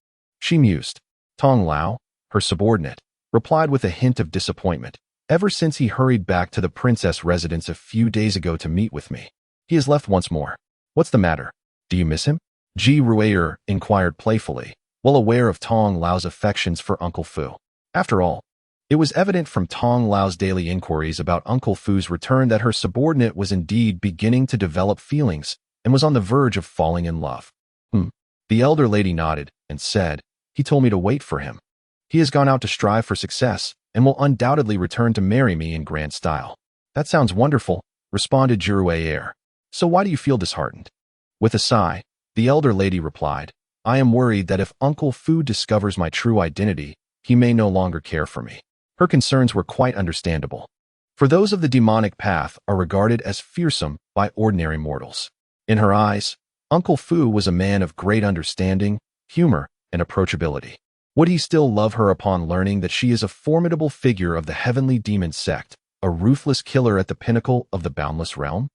she mused. Tong Lao, her subordinate, replied with a hint of disappointment. "Ever since he hurried back to the princess residence a few days ago to meet with me, he has left once more. What's the matter? Do you miss him?" Ji Ruier inquired playfully, well aware of Tong Lao's affections for Uncle Fu. After all, it was evident from Tong Lao's daily inquiries about Uncle Fu's return that her subordinate was indeed beginning to develop feelings and was on the verge of falling in love. The elder lady nodded and said, "He told me to wait for him. He has gone out to strive for success and will undoubtedly return to marry me in grand style." "That sounds wonderful," responded Jiruier. "So why do you feel disheartened?" With a sigh, the elder lady replied, "I am worried that if Uncle Fu discovers my true identity, he may no longer care for me." Her concerns were quite understandable, for those of the demonic path are regarded as fearsome by ordinary mortals. In her eyes, Uncle Fu was a man of great understanding, humor, and approachability. Would he still love her upon learning that she is a formidable figure of the heavenly Demon Sect, a ruthless killer at the pinnacle of the boundless realm?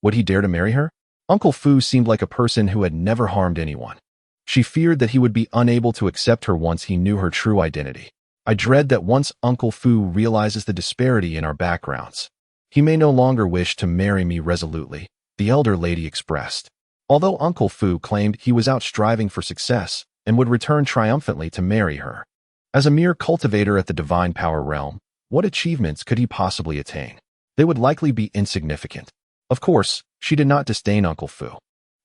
Would he dare to marry her? Uncle Fu seemed like a person who had never harmed anyone. She feared that he would be unable to accept her once he knew her true identity. "I dread that once Uncle Fu realizes the disparity in our backgrounds, he may no longer wish to marry me resolutely," the elder lady expressed. Although Uncle Fu claimed he was out striving for success and would return triumphantly to marry her, as a mere cultivator at the divine power realm, what achievements could he possibly attain? They would likely be insignificant. Of course, she did not disdain Uncle Fu.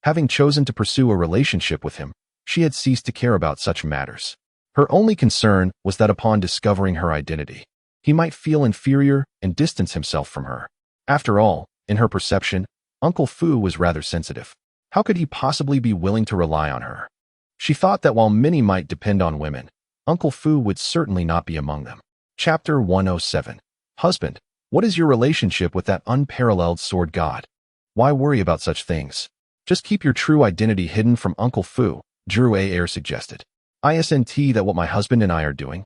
Having chosen to pursue a relationship with him, she had ceased to care about such matters. Her only concern was that upon discovering her identity, he might feel inferior and distance himself from her. After all, in her perception, Uncle Fu was rather sensitive. How could he possibly be willing to rely on her? She thought that while many might depend on women, Uncle Fu would certainly not be among them. Chapter 107. Husband, what is your relationship with that unparalleled Sword God? Why worry about such things? Just keep your true identity hidden from Uncle Fu, Jiruier suggested. "Isn't that what my husband and I are doing?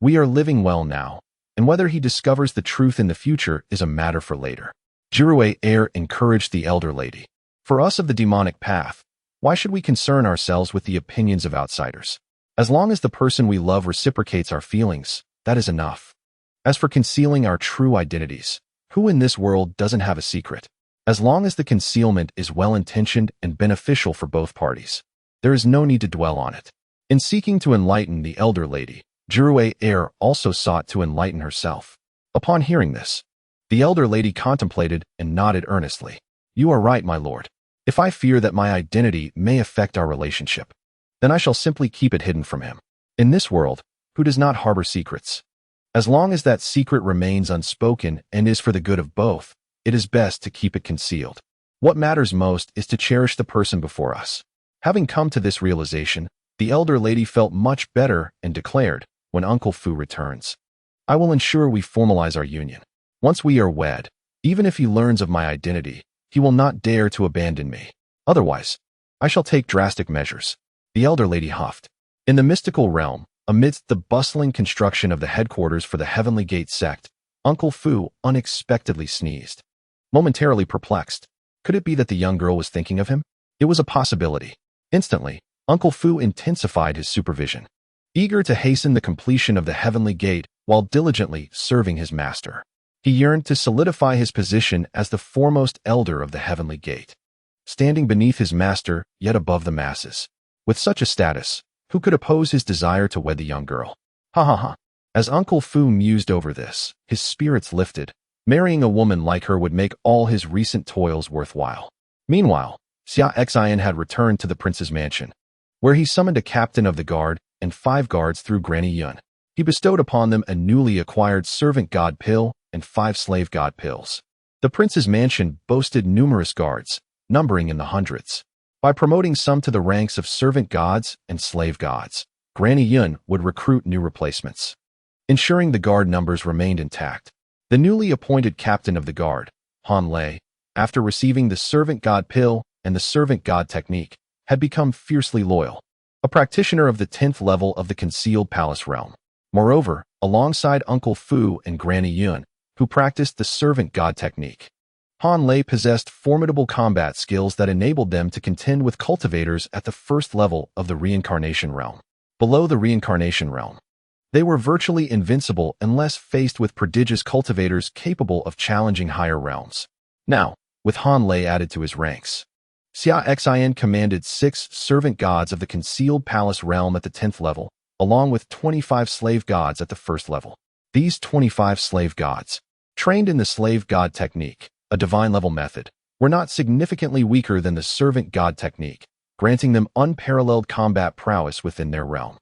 We are living well now, and whether he discovers the truth in the future is a matter for later." Jiruier encouraged the elder lady. "For us of the demonic path, why should we concern ourselves with the opinions of outsiders? As long as the person we love reciprocates our feelings, that is enough. As for concealing our true identities, who in this world doesn't have a secret? As long as the concealment is well-intentioned and beneficial for both parties, there is no need to dwell on it." In seeking to enlighten the elder lady, Jiruier also sought to enlighten herself. Upon hearing this, the elder lady contemplated and nodded earnestly. "You are right, my lord. If I fear that my identity may affect our relationship, then I shall simply keep it hidden from him. In this world, who does not harbor secrets? As long as that secret remains unspoken and is for the good of both, it is best to keep it concealed. What matters most is to cherish the person before us." Having come to this realization, the elder lady felt much better and declared, "When Uncle Fu returns, I will ensure we formalize our union. Once we are wed, even if he learns of my identity, he will not dare to abandon me. Otherwise, I shall take drastic measures. The elder lady huffed. In the mystical realm, amidst the bustling construction of the headquarters for the Heavenly Gate sect, Uncle Fu unexpectedly sneezed. Momentarily perplexed, could it be that the young girl was thinking of him? It was a possibility. Instantly, Uncle Fu intensified his supervision, eager to hasten the completion of the Heavenly Gate while diligently serving his master. He yearned to solidify his position as the foremost elder of the Heavenly Gate, standing beneath his master, yet above the masses. With such a status, who could oppose his desire to wed the young girl? Ha ha ha. As Uncle Fu mused over this, his spirits lifted. Marrying a woman like her would make all his recent toils worthwhile. Meanwhile, Xia Xin had returned to the prince's mansion, where he summoned a captain of the guard and 5 guards through Granny Yun. He bestowed upon them a newly acquired servant god pill and 5 slave god pills. The prince's mansion boasted numerous guards, numbering in the hundreds. By promoting some to the ranks of servant gods and slave gods, Granny Yun would recruit new replacements, ensuring the guard numbers remained intact. The newly appointed captain of the guard, Han Lei, after receiving the servant god pill and the servant god technique, had become fiercely loyal, a practitioner of the 10th level of the concealed palace realm. Moreover, alongside Uncle Fu and Granny Yun, who practiced the servant god technique, Han Lei possessed formidable combat skills that enabled them to contend with cultivators at the 1st level of the reincarnation realm. Below the reincarnation realm, they were virtually invincible unless faced with prodigious cultivators capable of challenging higher realms. Now, with Han Lei added to his ranks, Xia Xin commanded 6 servant gods of the concealed palace realm at the 10th level, along with 25 slave gods at the 1st level. These 25 slave gods, trained in the slave god technique, a divine level method, were not significantly weaker than the servant god technique, granting them unparalleled combat prowess within their realm.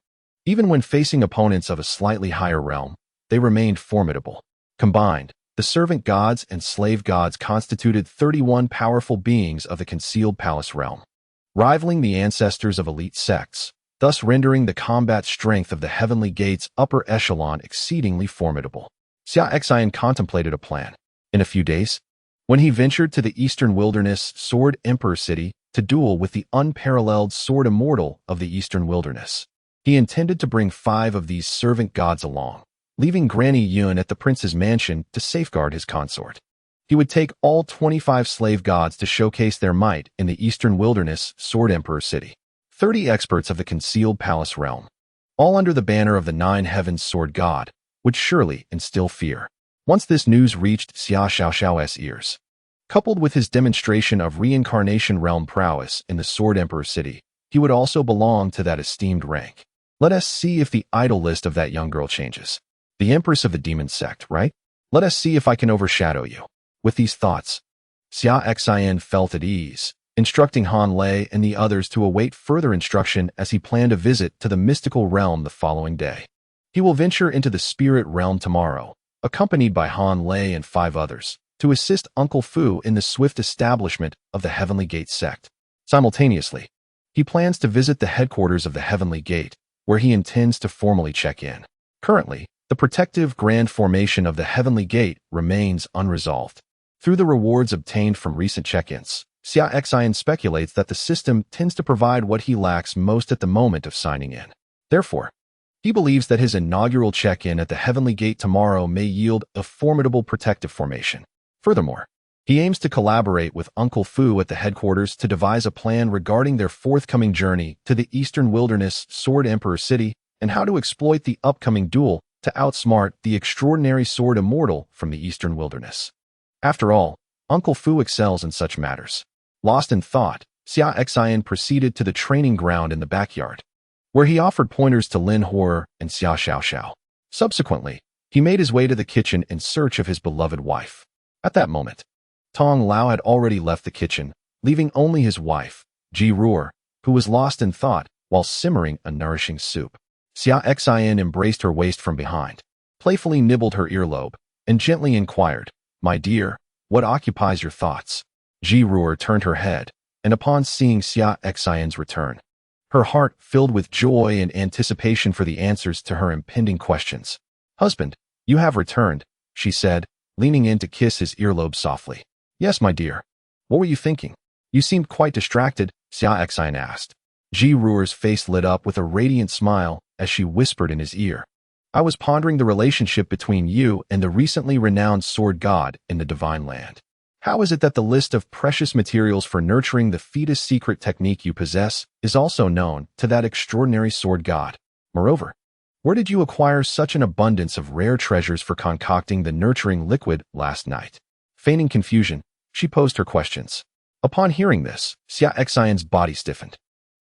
Even when facing opponents of a slightly higher realm, they remained formidable. Combined, the servant gods and slave gods constituted 31 powerful beings of the concealed palace realm, rivaling the ancestors of elite sects, thus rendering the combat strength of the Heavenly Gate's upper echelon exceedingly formidable. Xia Xin contemplated a plan. In a few days, when he ventured to the Eastern Wilderness Sword Emperor City to duel with the unparalleled Sword Immortal of the Eastern Wilderness, he intended to bring 5 of these servant gods along, leaving Granny Yun at the prince's mansion to safeguard his consort. He would take all 25 slave gods to showcase their might in the Eastern Wilderness Sword Emperor City. 30 experts of the concealed palace realm, all under the banner of the 9 Heavens Sword God, would surely instill fear. Once this news reached Xia Xiaoxiao's ears, coupled with his demonstration of reincarnation realm prowess in the Sword Emperor City, he would also belong to that esteemed rank. Let us see if the idol list of that young girl changes. The Empress of the Demon Sect, right? Let us see if I can overshadow you. With these thoughts, Xia Xin felt at ease, instructing Han Lei and the others to await further instruction as he planned a visit to the mystical realm the following day. He will venture into the spirit realm tomorrow, accompanied by Han Lei and 5 others, to assist Uncle Fu in the swift establishment of the Heavenly Gate sect. Simultaneously, he plans to visit the headquarters of the Heavenly Gate, where he intends to formally check in. Currently, the protective grand formation of the Heavenly Gate remains unresolved. Through the rewards obtained from recent check-ins, Xia Xin speculates that the system tends to provide what he lacks most at the moment of signing in. Therefore, he believes that his inaugural check-in at the Heavenly Gate tomorrow may yield a formidable protective formation. Furthermore, he aims to collaborate with Uncle Fu at the headquarters to devise a plan regarding their forthcoming journey to the Eastern Wilderness Sword Emperor City and how to exploit the upcoming duel to outsmart the extraordinary Sword Immortal from the Eastern Wilderness. After all, Uncle Fu excels in such matters. Lost in thought, Xia Xin proceeded to the training ground in the backyard, where he offered pointers to Lin Horror and Xia Xiaoxiao. Subsequently, he made his way to the kitchen in search of his beloved wife. At that moment, Tong Lao had already left the kitchen, leaving only his wife, Ji Ruor, who was lost in thought while simmering a nourishing soup. Xia Xin embraced her waist from behind, playfully nibbled her earlobe, and gently inquired, "My dear, what occupies your thoughts?" Ji Ruor turned her head, and upon seeing Xia Xin's return, her heart filled with joy and anticipation for the answers to her impending questions. "Husband, you have returned," she said, leaning in to kiss his earlobe softly. "Yes, my dear. What were you thinking?" You seemed quite distracted, Xia Xin asked. Ji Ruer's face lit up with a radiant smile as she whispered in his ear. I was pondering the relationship between you and the recently renowned sword god in the divine land. How is it that the list of precious materials for nurturing the fetus secret technique you possess is also known to that extraordinary sword god? Moreover, where did you acquire such an abundance of rare treasures for concocting the nurturing liquid last night? Feigning confusion, she posed her questions. Upon hearing this, Xia Xin's body stiffened.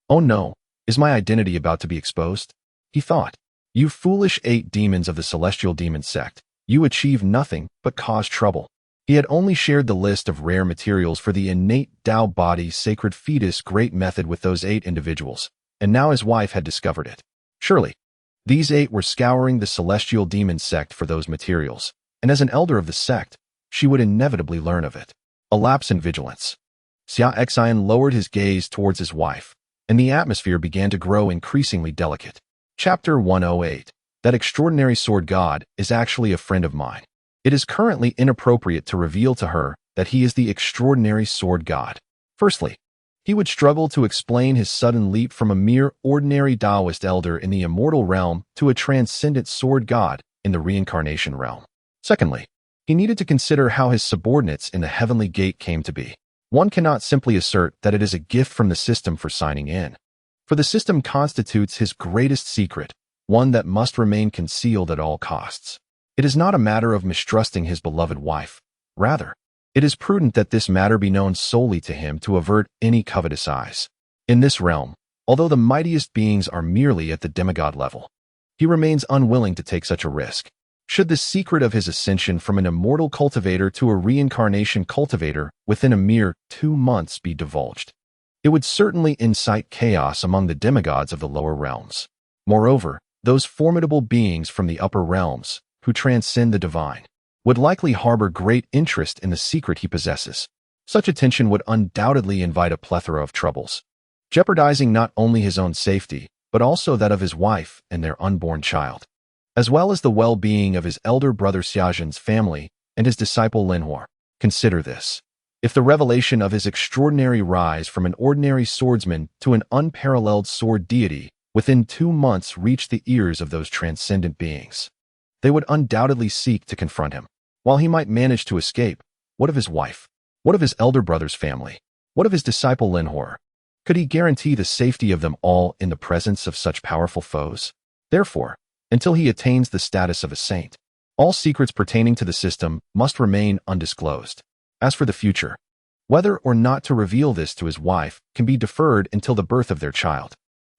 Oh no, is my identity about to be exposed? He thought. You foolish 8 demons of the celestial demon sect, you achieve nothing but cause trouble. He had only shared the list of rare materials for the innate Tao body sacred fetus great method with those 8 individuals, and now his wife had discovered it. Surely, these 8 were scouring the celestial demon sect for those materials, and as an elder of the sect, she would inevitably learn of it. A lapse in vigilance. Xia Xin lowered his gaze towards his wife, and the atmosphere began to grow increasingly delicate. Chapter 108. That extraordinary sword god is actually a friend of mine. It is currently inappropriate to reveal to her that he is the extraordinary sword god. Firstly, he would struggle to explain his sudden leap from a mere ordinary Taoist elder in the immortal realm to a transcendent sword god in the reincarnation realm. Secondly, he needed to consider how his subordinates in the heavenly gate came to be. One cannot simply assert that it is a gift from the system for signing in. For the system constitutes his greatest secret, one that must remain concealed at all costs. It is not a matter of mistrusting his beloved wife. Rather, it is prudent that this matter be known solely to him to avert any covetous eyes. In this realm, although the mightiest beings are merely at the demigod level, he remains unwilling to take such a risk. Should the secret of his ascension from an immortal cultivator to a reincarnation cultivator within a mere 2 months be divulged, it would certainly incite chaos among the demigods of the lower realms. Moreover, those formidable beings from the upper realms, who transcend the divine, would likely harbor great interest in the secret he possesses. Such attention would undoubtedly invite a plethora of troubles, jeopardizing not only his own safety, but also that of his wife and their unborn child, as well as the well-being of his elder brother Xia Xin's family and his disciple Linhuo. Consider this. If the revelation of his extraordinary rise from an ordinary swordsman to an unparalleled sword deity within 2 months reached the ears of those transcendent beings, they would undoubtedly seek to confront him. While he might manage to escape, what of his wife? What of his elder brother's family? What of his disciple Linhuo? Could he guarantee the safety of them all in the presence of such powerful foes? Therefore, until he attains the status of a saint, all secrets pertaining to the system must remain undisclosed. As for the future, whether or not to reveal this to his wife can be deferred until the birth of their child.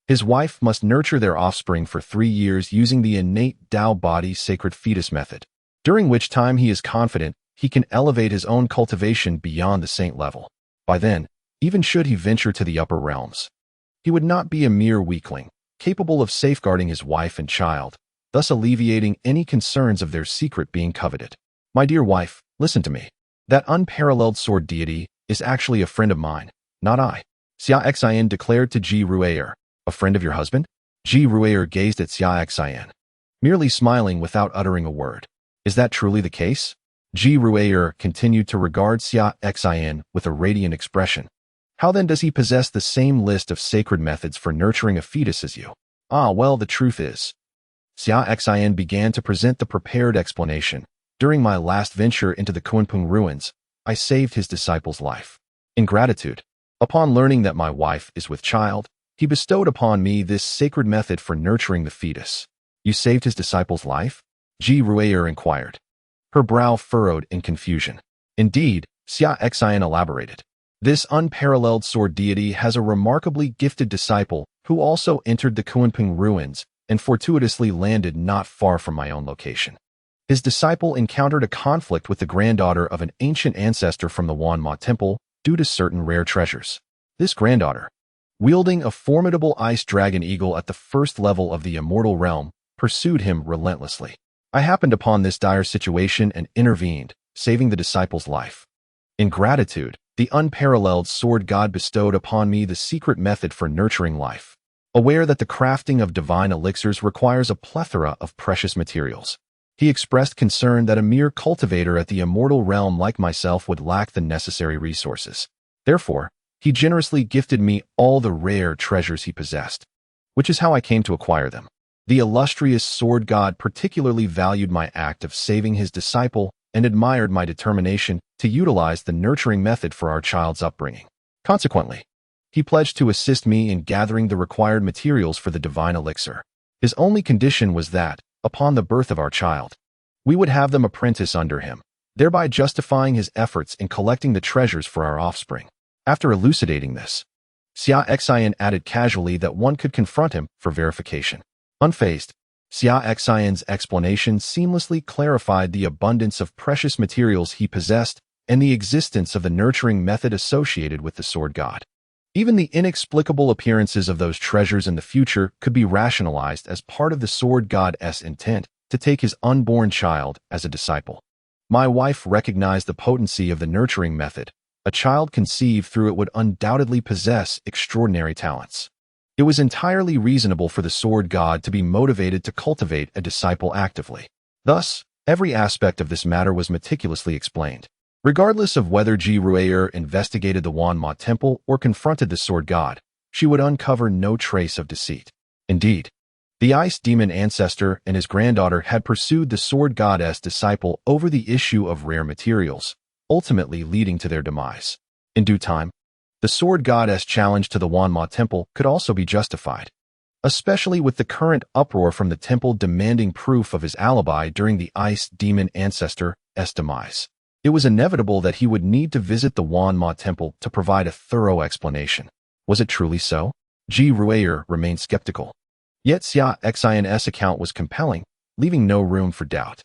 His wife must nurture their offspring for 3 years using the innate Tao body sacred fetus method, during which time he is confident he can elevate his own cultivation beyond the saint level. By then, even should he venture to the upper realms, he would not be a mere weakling, capable of safeguarding his wife and child, thus alleviating any concerns of their secret being coveted. My dear wife, listen to me. That unparalleled sword deity is actually a friend of mine, not I. Xia Xin declared to Ji Ruer. A friend of your husband? Ji Ruer gazed at Xia Xin, merely smiling without uttering a word. Is that truly the case? Ji Ruer continued to regard Xia Xin with a radiant expression. How then does he possess the same list of sacred methods for nurturing a fetus as you? Ah, well, the truth is. Xia Xin began to present the prepared explanation. During my last venture into the Kunpeng ruins, I saved his disciple's life. In gratitude, upon learning that my wife is with child, he bestowed upon me this sacred method for nurturing the fetus. You saved his disciple's life? Ji Ruer inquired. Her brow furrowed in confusion. Indeed, Xia Xin elaborated. This unparalleled sword deity has a remarkably gifted disciple who also entered the Kunpeng ruins and fortuitously landed not far from my own location. His disciple encountered a conflict with the granddaughter of an ancient ancestor from the Wanma temple due to certain rare treasures. This granddaughter, wielding a formidable ice dragon eagle at the first level of the immortal realm, pursued him relentlessly. I happened upon this dire situation and intervened, saving the disciple's life. In gratitude, the unparalleled sword god bestowed upon me the secret method for nurturing life. Aware that the crafting of divine elixirs requires a plethora of precious materials, he expressed concern that a mere cultivator at the immortal realm like myself would lack the necessary resources. Therefore, He generously gifted me all the rare treasures he possessed, which is how I came to acquire them. The illustrious sword god particularly valued my act of saving his disciple and admired my determination to utilize the nurturing method for our child's upbringing. Consequently, he pledged to assist me in gathering the required materials for the divine elixir. His only condition was that, upon the birth of our child, we would have them apprentice under him, thereby justifying his efforts in collecting the treasures for our offspring. After elucidating this, Xia Xin added casually that one could confront him for verification. Unfazed, Xia Xin's explanation seamlessly clarified the abundance of precious materials he possessed and the existence of the nurturing method associated with the sword god. Even the inexplicable appearances of those treasures in the future could be rationalized as part of the sword god's intent to take his unborn child as a disciple. My wife recognized the potency of the nurturing method. A child conceived through it would undoubtedly possess extraordinary talents. It was entirely reasonable for the sword god to be motivated to cultivate a disciple actively. Thus, every aspect of this matter was meticulously explained. Regardless of whether Ji Ruier investigated the Wanma temple or confronted the sword god, she would uncover no trace of deceit. Indeed, the ice demon ancestor and his granddaughter had pursued the sword god's disciple over the issue of rare materials, ultimately leading to their demise. In due time, the sword god's challenge to the Wanma temple could also be justified, especially with the current uproar from the temple demanding proof of his alibi during the ice demon ancestor's demise. It was inevitable that he would need to visit the Wanma temple to provide a thorough explanation. Was it truly so? Ji Ruier remained skeptical. Yet Xia Xin's account was compelling, leaving no room for doubt.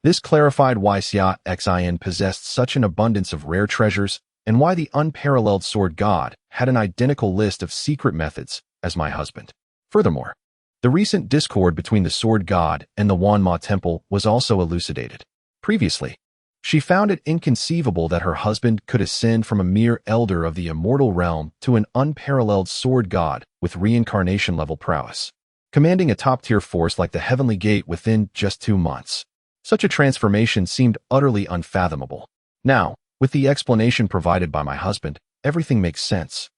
This clarified why Xia Xin possessed such an abundance of rare treasures and why the unparalleled sword god had an identical list of secret methods as my husband. Furthermore, the recent discord between the sword god and the Wanma temple was also elucidated. Previously, she found it inconceivable that her husband could ascend from a mere elder of the immortal realm to an unparalleled sword god with reincarnation-level prowess, commanding a top-tier force like the Heavenly Gate within just 2 months. Such a transformation seemed utterly unfathomable. Now, with the explanation provided by my husband, everything makes sense.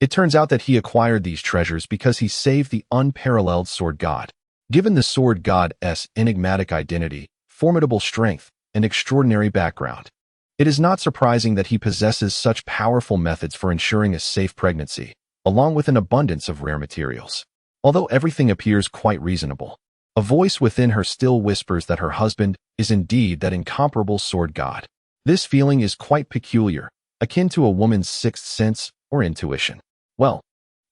It turns out that he acquired these treasures because he saved the unparalleled sword god. Given the sword god's enigmatic identity, formidable strength, and extraordinary background, it is not surprising that he possesses such powerful methods for ensuring a safe pregnancy, along with an abundance of rare materials. Although everything appears quite reasonable, a voice within her still whispers that her husband is indeed that incomparable sword god. This feeling is quite peculiar, akin to a woman's sixth sense or intuition. Well,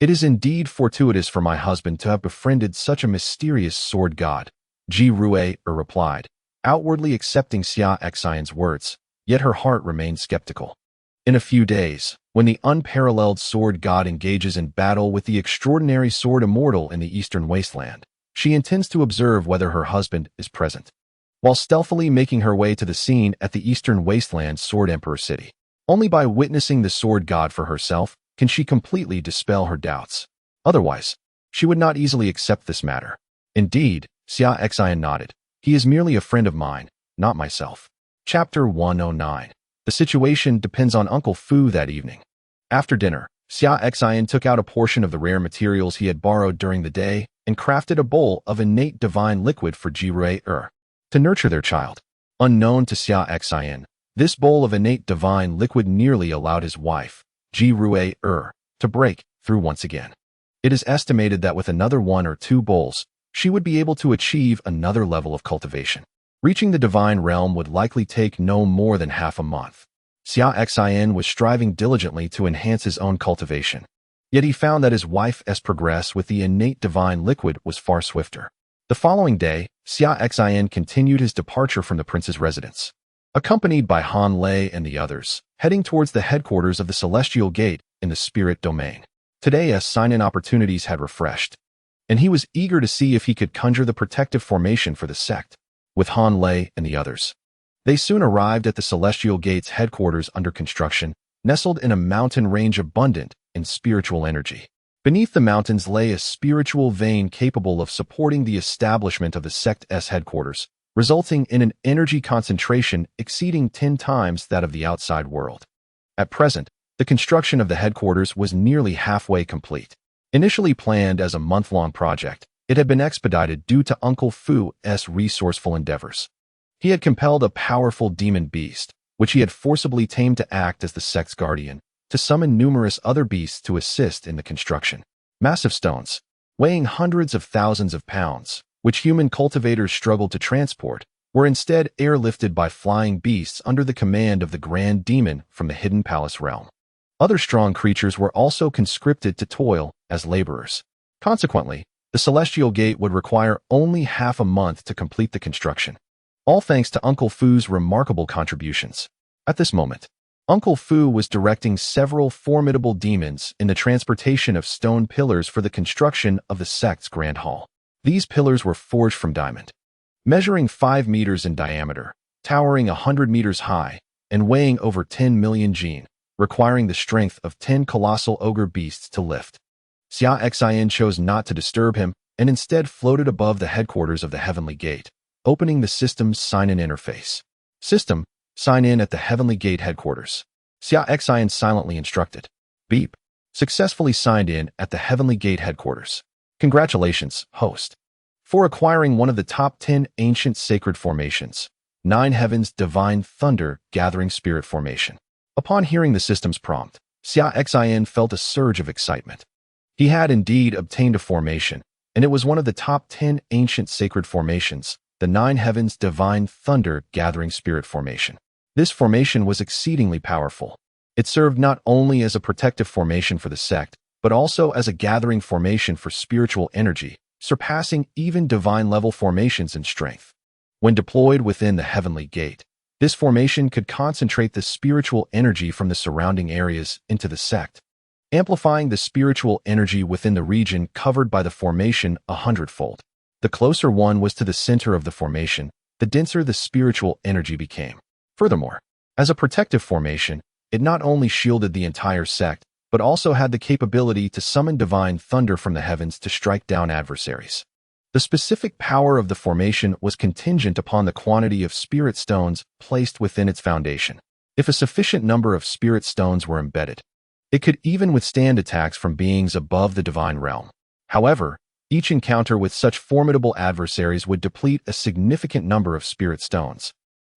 it is indeed fortuitous for my husband to have befriended such a mysterious sword god, Ji Ruier replied, outwardly accepting Xia Xin's words, yet her heart remained skeptical. In a few days, when the unparalleled sword god engages in battle with the extraordinary sword immortal in the eastern wasteland, she intends to observe whether her husband is present, while stealthily making her way to the scene at the eastern wasteland's Sword Emperor city. Only by witnessing the sword god for herself can she completely dispel her doubts. Otherwise, she would not easily accept this matter. Indeed, Xia Xin nodded. He is merely a friend of mine, not myself. Chapter 109. The situation depends on Uncle Fu that evening. After dinner, Xia Xin took out a portion of the rare materials he had borrowed during the day and crafted a bowl of innate divine liquid for Ji Ruier to nurture their child. Unknown to Xia Xin, this bowl of innate divine liquid nearly allowed his wife, Ji Ruier, to break through once again. It is estimated that with another 1 or 2 bowls, she would be able to achieve another level of cultivation. Reaching the divine realm would likely take no more than half a month. Xia Xin was striving diligently to enhance his own cultivation, yet he found that his wife's progress with the innate divine liquid was far swifter. The following day, Xia Xin continued his departure from the prince's residence, accompanied by Han Lei and the others, heading towards the headquarters of the Celestial Gate in the Spirit Domain. Today's sign-in opportunities had refreshed, and he was eager to see if he could conjure the protective formation for the sect, with Han Lei and the others. They soon arrived at the Celestial Gate's headquarters under construction, nestled in a mountain range abundant in spiritual energy. Beneath the mountains lay a spiritual vein capable of supporting the establishment of the sect's headquarters, resulting in an energy concentration exceeding 10 times that of the outside world. At present, The construction of the headquarters was nearly halfway complete. Initially planned as a month-long project, it had been expedited due to Uncle Fu's resourceful endeavors. He had compelled a powerful demon beast, which he had forcibly tamed to act as the sect's guardian, to summon numerous other beasts to assist in the construction. Massive stones, weighing hundreds of thousands of pounds, which human cultivators struggled to transport, were instead airlifted by flying beasts under the command of the Grand Demon from the Hidden Palace realm. Other strong creatures were also conscripted to toil as laborers. Consequently, the Celestial Gate would require only half a month to complete the construction. All thanks to Uncle Fu's remarkable contributions. At this moment, Uncle Fu was directing several formidable demons in the transportation of stone pillars for the construction of the sect's Grand Hall. These pillars were forged from diamond, measuring 5 meters in diameter, towering 100 meters high, and weighing over 10 million jin, requiring the strength of 10 colossal ogre beasts to lift. Xia Xin chose not to disturb him and instead floated above the headquarters of the Heavenly Gate, opening the system's sign-in interface. System, sign in at the Heavenly Gate headquarters. Xia Xin silently instructed. Beep. Successfully signed in at the Heavenly Gate headquarters. Congratulations, host, for acquiring one of the top 10 ancient sacred formations, 9 Heavens Divine Thunder Gathering Spirit Formation. Upon hearing the system's prompt, Xia Xin felt a surge of excitement. He had indeed obtained a formation, and it was one of the top 10 ancient sacred formations, the 9 Heavens Divine Thunder Gathering Spirit Formation. This formation was exceedingly powerful. It served not only as a protective formation for the sect, but also as a gathering formation for spiritual energy, surpassing even divine-level formations in strength. When deployed within the Heavenly Gate, this formation could concentrate the spiritual energy from the surrounding areas into the sect, amplifying the spiritual energy within the region covered by the formation 100-fold. The closer one was to the center of the formation, the denser the spiritual energy became. Furthermore, as a protective formation, it not only shielded the entire sect, but also had the capability to summon divine thunder from the heavens to strike down adversaries. The specific power of the formation was contingent upon the quantity of spirit stones placed within its foundation. If a sufficient number of spirit stones were embedded, it could even withstand attacks from beings above the divine realm. However, each encounter with such formidable adversaries would deplete a significant number of spirit stones,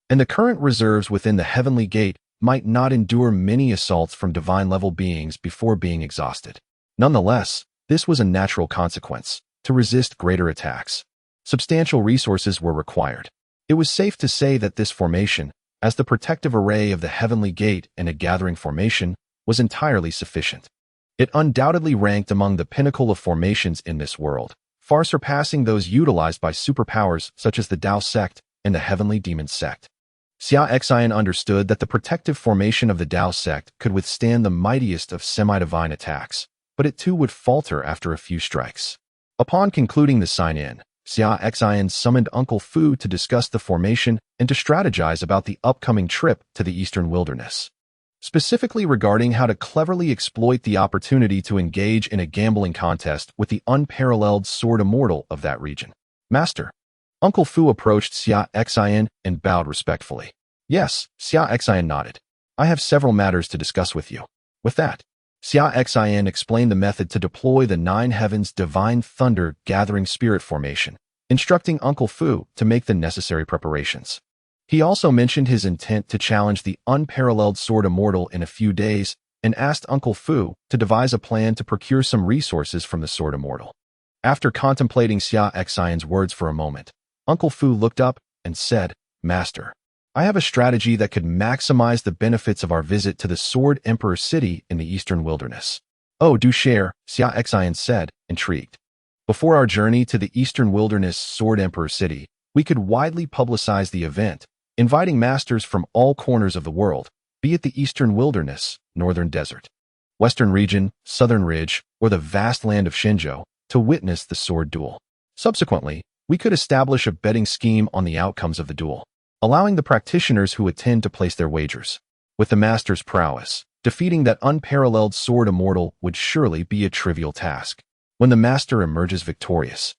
and the current reserves within the Heavenly Gate might not endure many assaults from divine-level beings before being exhausted. Nonetheless, this was a natural consequence. To resist greater attacks, substantial resources were required. It was safe to say that this formation, as the protective array of the Heavenly Gate and a gathering formation, was entirely sufficient. It undoubtedly ranked among the pinnacle of formations in this world, far surpassing those utilized by superpowers such as the Demon Sect and the Heavenly Demon Sect. Xia Xin understood that the protective formation of the Demon Sect could withstand the mightiest of semi-divine attacks, but it too would falter after a few strikes. Upon concluding the sign-in, Xia Xin summoned Uncle Fu to discuss the formation and to strategize about the upcoming trip to the Eastern Wilderness, specifically regarding how to cleverly exploit the opportunity to engage in a gambling contest with the unparalleled sword immortal of that region. Master. Uncle Fu approached Xia Xin and bowed respectfully. Yes, Xia Xin nodded. I have several matters to discuss with you. With that, Xia Xin explained the method to deploy the 9 Heavens Divine Thunder Gathering Spirit Formation, instructing Uncle Fu to make the necessary preparations. He also mentioned his intent to challenge the unparalleled Sword Immortal in a few days and asked Uncle Fu to devise a plan to procure some resources from the Sword Immortal. After contemplating Xia Xin's words for a moment, Uncle Fu looked up and said, Master, I have a strategy that could maximize the benefits of our visit to the Sword Emperor City in the Eastern Wilderness. Oh, do share, Xia Xin said, intrigued. Before our journey to the Eastern Wilderness Sword Emperor City, we could widely publicize the event, inviting masters from all corners of the world, be it the Eastern Wilderness, Northern Desert, Western Region, Southern Ridge, or the vast land of Xinzhou, to witness the sword duel. Subsequently, we could establish a betting scheme on the outcomes of the duel, allowing the practitioners who attend to place their wagers. With the master's prowess, defeating that unparalleled sword immortal would surely be a trivial task. When the master emerges victorious,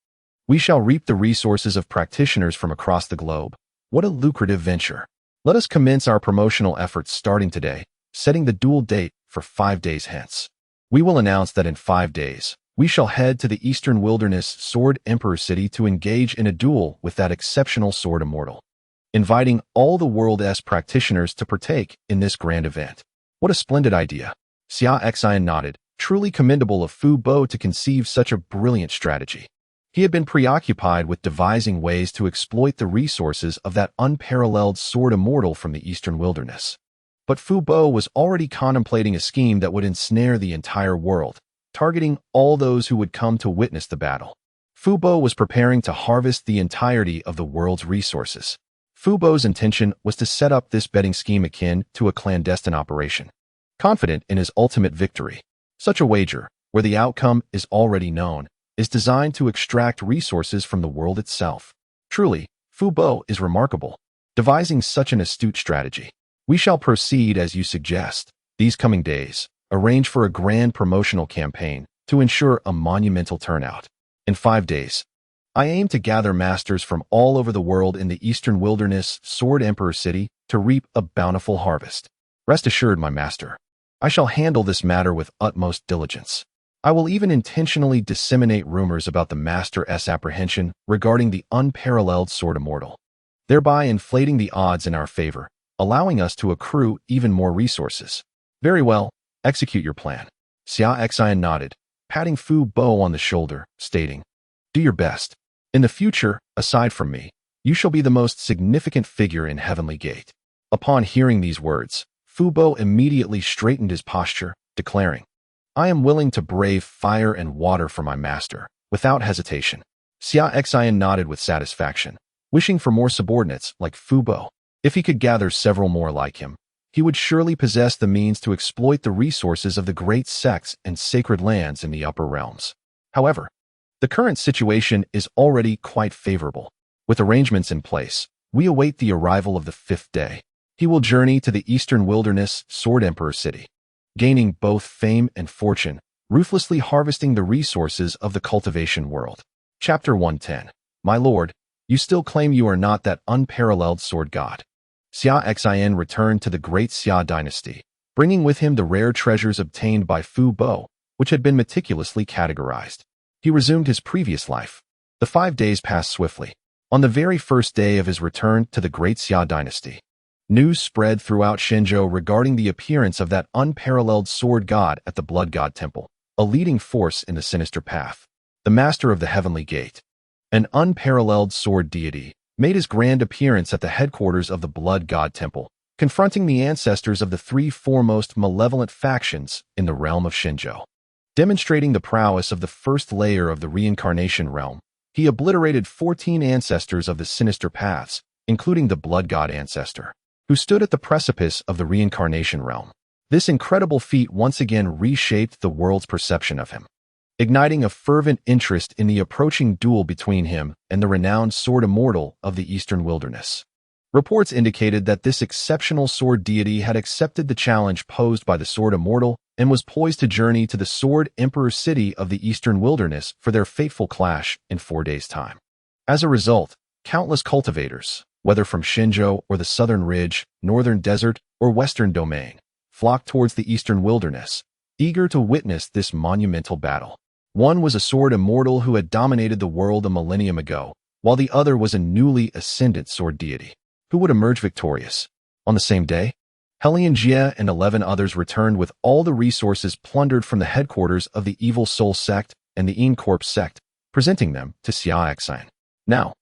we shall reap the resources of practitioners from across the globe. What a lucrative venture. Let us commence our promotional efforts starting today, setting the duel date for 5 days hence. We will announce that in 5 days, we shall head to the Eastern Wilderness Sword Emperor City to engage in a duel with that exceptional sword immortal, inviting all the world's practitioners to partake in this grand event. What a splendid idea. Xia Xin nodded, truly commendable of Fu Bo to conceive such a brilliant strategy. He had been preoccupied with devising ways to exploit the resources of that unparalleled sword immortal from the Eastern Wilderness. But Fu Bo was already contemplating a scheme that would ensnare the entire world, targeting all those who would come to witness the battle. Fu Bo was preparing to harvest the entirety of the world's resources. Fu Bo's intention was to set up this betting scheme akin to a clandestine operation. Confident in his ultimate victory, such a wager, where the outcome is already known, is designed to extract resources from the world itself. Truly, Fu Bo is remarkable, devising such an astute strategy. We shall proceed as you suggest. These coming days, arrange for a grand promotional campaign to ensure a monumental turnout. In 5 days, I aim to gather masters from all over the world in the Eastern Wilderness Sword Emperor City to reap a bountiful harvest. Rest assured, my master, I shall handle this matter with utmost diligence. I will even intentionally disseminate rumors about the master's apprehension regarding the unparalleled sword immortal, thereby inflating the odds in our favor, allowing us to accrue even more resources. Very well, execute your plan. Xia Xin nodded, patting Fu Bo on the shoulder, stating, do your best. In the future, aside from me, you shall be the most significant figure in Heavenly Gate. Upon hearing these words, Fu Bo immediately straightened his posture, declaring, I am willing to brave fire and water for my master, without hesitation. Xia Xin nodded with satisfaction, wishing for more subordinates like Fu Bo. If he could gather several more like him, he would surely possess the means to exploit the resources of the great sects and sacred lands in the upper realms. However, the current situation is already quite favorable. With arrangements in place, we await the arrival of the 5th day. He will journey to the Eastern Wilderness Sword Emperor City, gaining both fame and fortune, ruthlessly harvesting the resources of the cultivation world. Chapter 110. My lord, you still claim you are not that unparalleled sword god. Xia Xin returned to the great Xia dynasty, bringing with him the rare treasures obtained by Fu Bo, which had been meticulously categorized. He resumed his previous life. The 5 days passed swiftly. On the very first day of his return to the great Xia dynasty, news spread throughout Shenzhou regarding the appearance of that unparalleled sword god at the Blood God Temple, a leading force in the sinister path. The master of the Heavenly Gate, an unparalleled sword deity, made his grand appearance at the headquarters of the Blood God Temple, confronting the ancestors of the 3 foremost malevolent factions in the realm of Shenzhou. Demonstrating the prowess of the first layer of the reincarnation realm, he obliterated 14 ancestors of the sinister paths, including the Blood God ancestor, who stood at the precipice of the reincarnation realm. This incredible feat once again reshaped the world's perception of him, igniting a fervent interest in the approaching duel between him and the renowned sword immortal of the Eastern Wilderness. Reports indicated that this exceptional sword deity had accepted the challenge posed by the sword immortal and was poised to journey to the Sword Emperor City of the Eastern Wilderness for their fateful clash in 4 days' time. As a result, countless cultivators, whether from Shenzhou or the Southern Ridge, Northern Desert, or Western Domain, flocked towards the Eastern Wilderness, eager to witness this monumental battle. One was a sword immortal who had dominated the world a millennium ago, while the other was a newly ascendant sword deity, who would emerge victorious. On the same day, Hellion Jie and 11 others returned with all the resources plundered from the headquarters of the Evil Soul Sect and the Corp Sect, presenting them to Xia Xin. Now,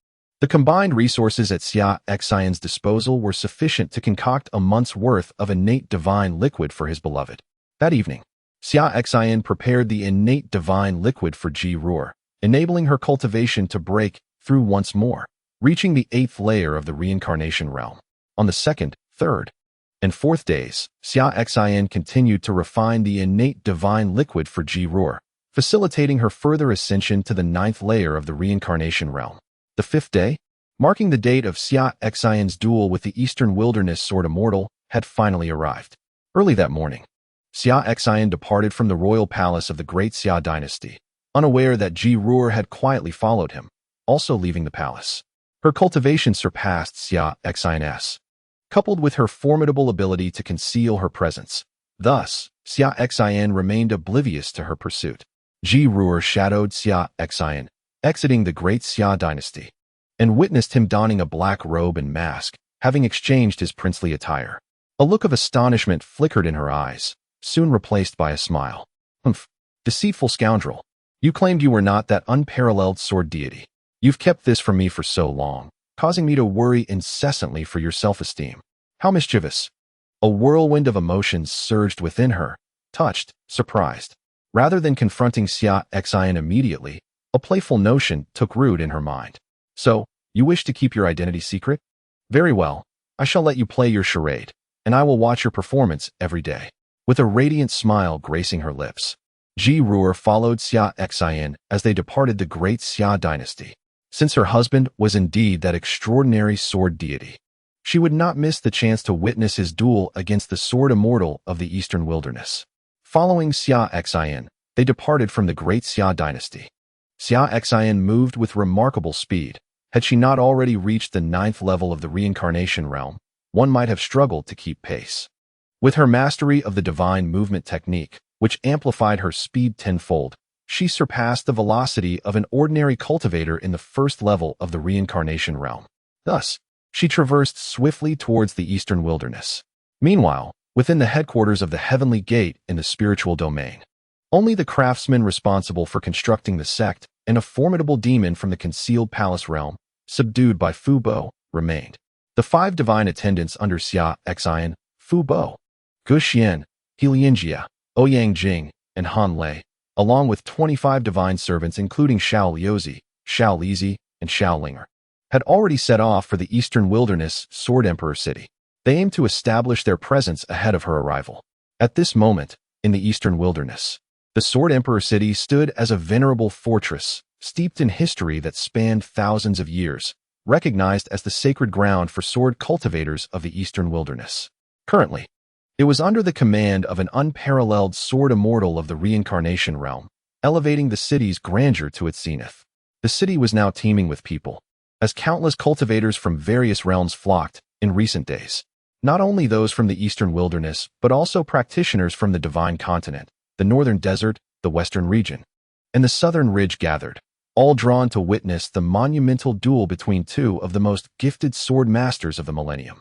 the combined resources at Xia Xin's disposal were sufficient to concoct a month's worth of innate divine liquid for his beloved. That evening, Xia Xin prepared the innate divine liquid for Ji Ruor, enabling her cultivation to break through once more, reaching the 8th layer of the reincarnation realm. On the 2nd, 3rd, and 4th days, Xia Xin continued to refine the innate divine liquid for Ji Ruor, facilitating her further ascension to the 9th layer of the reincarnation realm. The 5th day, marking the date of Xia Xin's duel with the Eastern Wilderness Sword Immortal, had finally arrived. Early that morning, Xia Xin departed from the royal palace of the great Xia dynasty, unaware that Ji Ruor had quietly followed him, also leaving the palace. Her cultivation surpassed Xia Xin's. Coupled with her formidable ability to conceal her presence, Thus, Xia Xin remained oblivious to her pursuit. Ji Ruer shadowed Xia Xin, exiting the great Xia dynasty, and witnessed him donning a black robe and mask, having exchanged his princely attire. A look of astonishment flickered in her eyes, soon replaced by a smile. Humph, deceitful scoundrel. You claimed you were not that unparalleled sword deity. You've kept this from me for so long, causing me to worry incessantly for your self-esteem. How mischievous. A whirlwind of emotions surged within her, touched, surprised. Rather than confronting Xia Xin immediately, a playful notion took root in her mind. So, you wish to keep your identity secret? Very well, I shall let you play your charade, and I will watch your performance every day. With a radiant smile gracing her lips, Ji Ruer followed Xia Xin as they departed the great Xia dynasty. Since her husband was indeed that extraordinary sword deity, she would not miss the chance to witness his duel against the sword immortal of the eastern wilderness. Following Xia Xin, they departed from the great Xia dynasty. Xia Xin moved with remarkable speed. Had she not already reached the 9th level of the reincarnation realm, one might have struggled to keep pace. With her mastery of the divine movement technique, which amplified her speed tenfold, she surpassed the velocity of an ordinary cultivator in the 1st level of the reincarnation realm. Thus, she traversed swiftly towards the eastern wilderness. Meanwhile, within the headquarters of the Heavenly Gate in the spiritual domain, only the craftsman responsible for constructing the sect and a formidable demon from the concealed palace realm, subdued by Fu Bo, remained. The 5 divine attendants under Xia Xin, Fu Bo, Gu Xian, Helianjia, Ouyang Jing, and Han Lei, along with 25 divine servants including Xiao Liuzi, Xiao Lizi, and Xiao Linger, had already set off for the eastern wilderness Sword Emperor City. They aimed to establish their presence ahead of her arrival. At this moment, in the eastern wilderness, the Sword Emperor City stood as a venerable fortress, steeped in history that spanned thousands of years, recognized as the sacred ground for sword cultivators of the eastern wilderness. Currently, it was under the command of an unparalleled sword immortal of the reincarnation realm, elevating the city's grandeur to its zenith. The city was now teeming with people, as countless cultivators from various realms flocked in recent days. Not only those from the eastern wilderness, but also practitioners from the divine continent, the northern desert, the western region, and the southern ridge gathered, all drawn to witness the monumental duel between 2 of the most gifted sword masters of the millennium.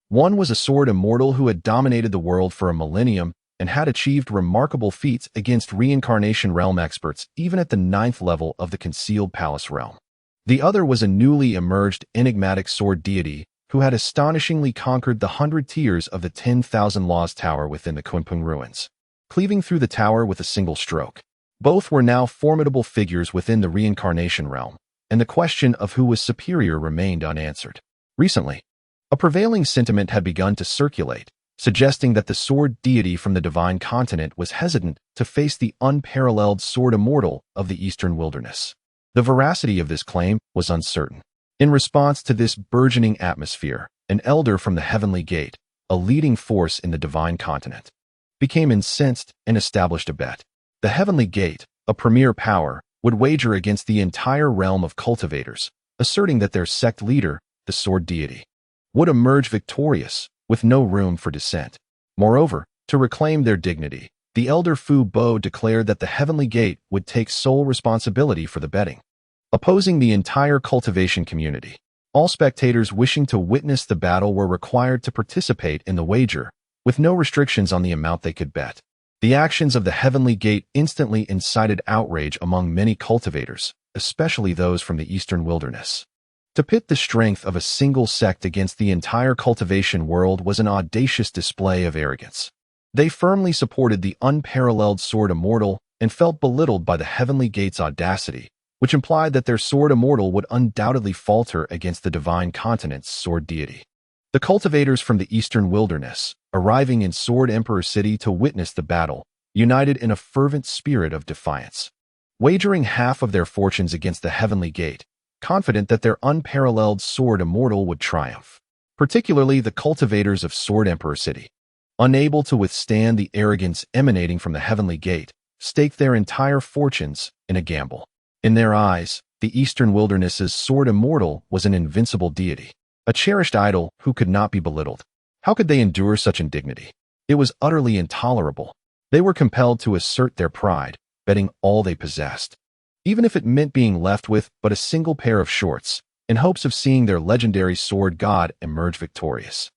One was a sword immortal who had dominated the world for a millennium and had achieved remarkable feats against reincarnation realm experts even at the 9th level of the concealed palace realm. The other was a newly emerged enigmatic sword deity who had astonishingly conquered the 100 tiers of the 10,000 Laws Tower within the Kunpeng ruins, cleaving through the tower with a single stroke. Both were now formidable figures within the reincarnation realm, and the question of who was superior remained unanswered. Recently, a prevailing sentiment had begun to circulate, suggesting that the sword deity from the divine continent was hesitant to face the unparalleled sword immortal of the eastern wilderness. The veracity of this claim was uncertain. In response to this burgeoning atmosphere, an elder from the Heavenly Gate, a leading force in the divine continent, became incensed and established a bet. The Heavenly Gate, a premier power, would wager against the entire realm of cultivators, asserting that their sect leader, the sword deity, would emerge victorious, with no room for dissent. Moreover, to reclaim their dignity, the elder Fu Bo declared that the Heavenly Gate would take sole responsibility for the betting, opposing the entire cultivation community. All spectators wishing to witness the battle were required to participate in the wager, with no restrictions on the amount they could bet. The actions of the Heavenly Gate instantly incited outrage among many cultivators, especially those from the eastern wilderness. To pit the strength of a single sect against the entire cultivation world was an audacious display of arrogance. They firmly supported the unparalleled sword immortal and felt belittled by the Heavenly Gate's audacity, which implied that their sword immortal would undoubtedly falter against the divine continent's sword deity. The cultivators from the eastern wilderness, arriving in Sword Emperor City to witness the battle, united in a fervent spirit of defiance, wagering half of their fortunes against the Heavenly Gate, confident that their unparalleled sword immortal would triumph. Particularly the cultivators of Sword Emperor City, unable to withstand the arrogance emanating from the Heavenly Gate, staked their entire fortunes in a gamble. In their eyes, the eastern wilderness's sword immortal was an invincible deity, a cherished idol who could not be belittled. How could they endure such indignity? It was utterly intolerable. They were compelled to assert their pride, betting all they possessed, even if it meant being left with but a single pair of shorts, in hopes of seeing their legendary sword god emerge victorious.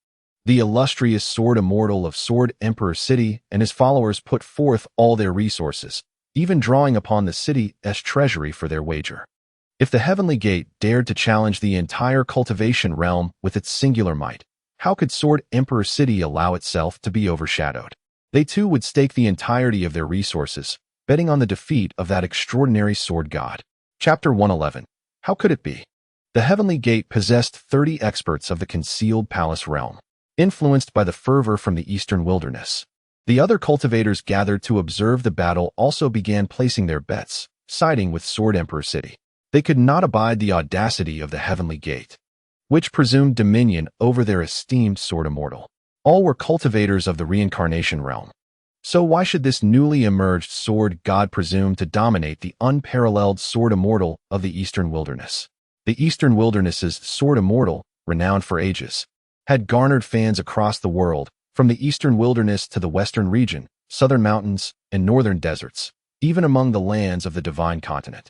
The illustrious sword immortal of Sword Emperor City and his followers put forth all their resources, even drawing upon the city's treasury for their wager. If the Heavenly Gate dared to challenge the entire cultivation realm with its singular might, how could Sword Emperor City allow itself to be overshadowed? They too would stake the entirety of their resources, betting on the defeat of that extraordinary sword god. Chapter 111. How could it be? The Heavenly Gate possessed 30 experts of the concealed palace realm, influenced by the fervor from the eastern wilderness. The other cultivators gathered to observe the battle also began placing their bets, siding with Sword Emperor City. They could not abide the audacity of the Heavenly Gate, which presumed dominion over their esteemed sword immortal. All were cultivators of the reincarnation realm. So why should this newly emerged sword god presume to dominate the unparalleled sword immortal of the eastern wilderness? The eastern wilderness's sword immortal, renowned for ages, had garnered fans across the world, from the eastern wilderness to the western region, southern mountains, and northern deserts, even among the lands of the divine continent.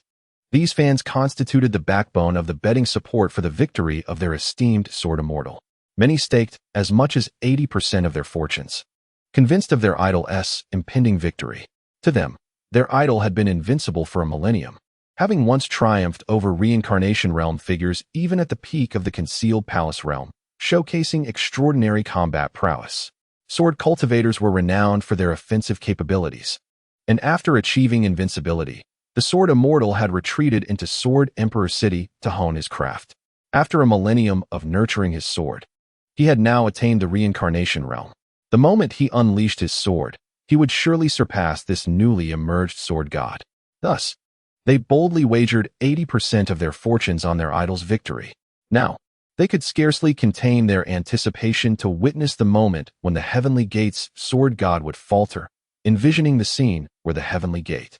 These fans constituted the backbone of the betting support for the victory of their esteemed sword immortal. Many staked as much as 80% of their fortunes, convinced of their idol's impending victory. To them, their idol had been invincible for a millennium, having once triumphed over reincarnation realm figures even at the peak of the concealed palace realm, showcasing extraordinary combat prowess. Sword cultivators were renowned for their offensive capabilities, and after achieving invincibility, the sword immortal had retreated into Sword Emperor City to hone his craft. After a millennium of nurturing his sword, he had now attained the reincarnation realm. The moment he unleashed his sword, he would surely surpass this newly emerged sword god. Thus, they boldly wagered 80% of their fortunes on their idol's victory. Now, they could scarcely contain their anticipation to witness the moment when the Heavenly Gate's sword god would falter, envisioning the scene where the Heavenly Gate,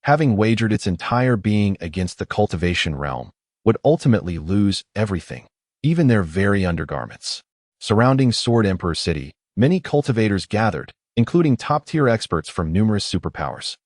having wagered its entire being against the cultivation realm, would ultimately lose everything, even their very undergarments. Surrounding Sword Emperor City, many cultivators gathered, including top-tier experts from numerous superpowers,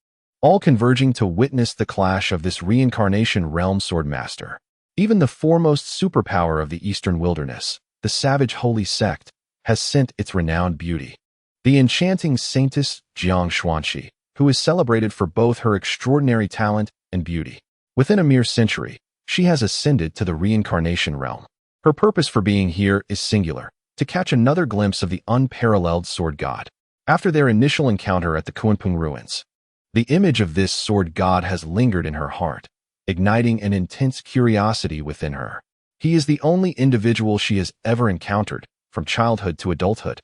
all converging to witness the clash of this reincarnation realm sword master. Even the foremost superpower of the eastern wilderness, the savage holy sect, has sent its renowned beauty. The enchanting saintess Jiang Xuanxi, who is celebrated for both her extraordinary talent and beauty. Within a mere century, she has ascended to the reincarnation realm. Her purpose for being here is singular: to catch another glimpse of the unparalleled sword god. After their initial encounter at the Kunpeng ruins, the image of this sword god has lingered in her heart, igniting an intense curiosity within her. He is the only individual she has ever encountered, from childhood to adulthood,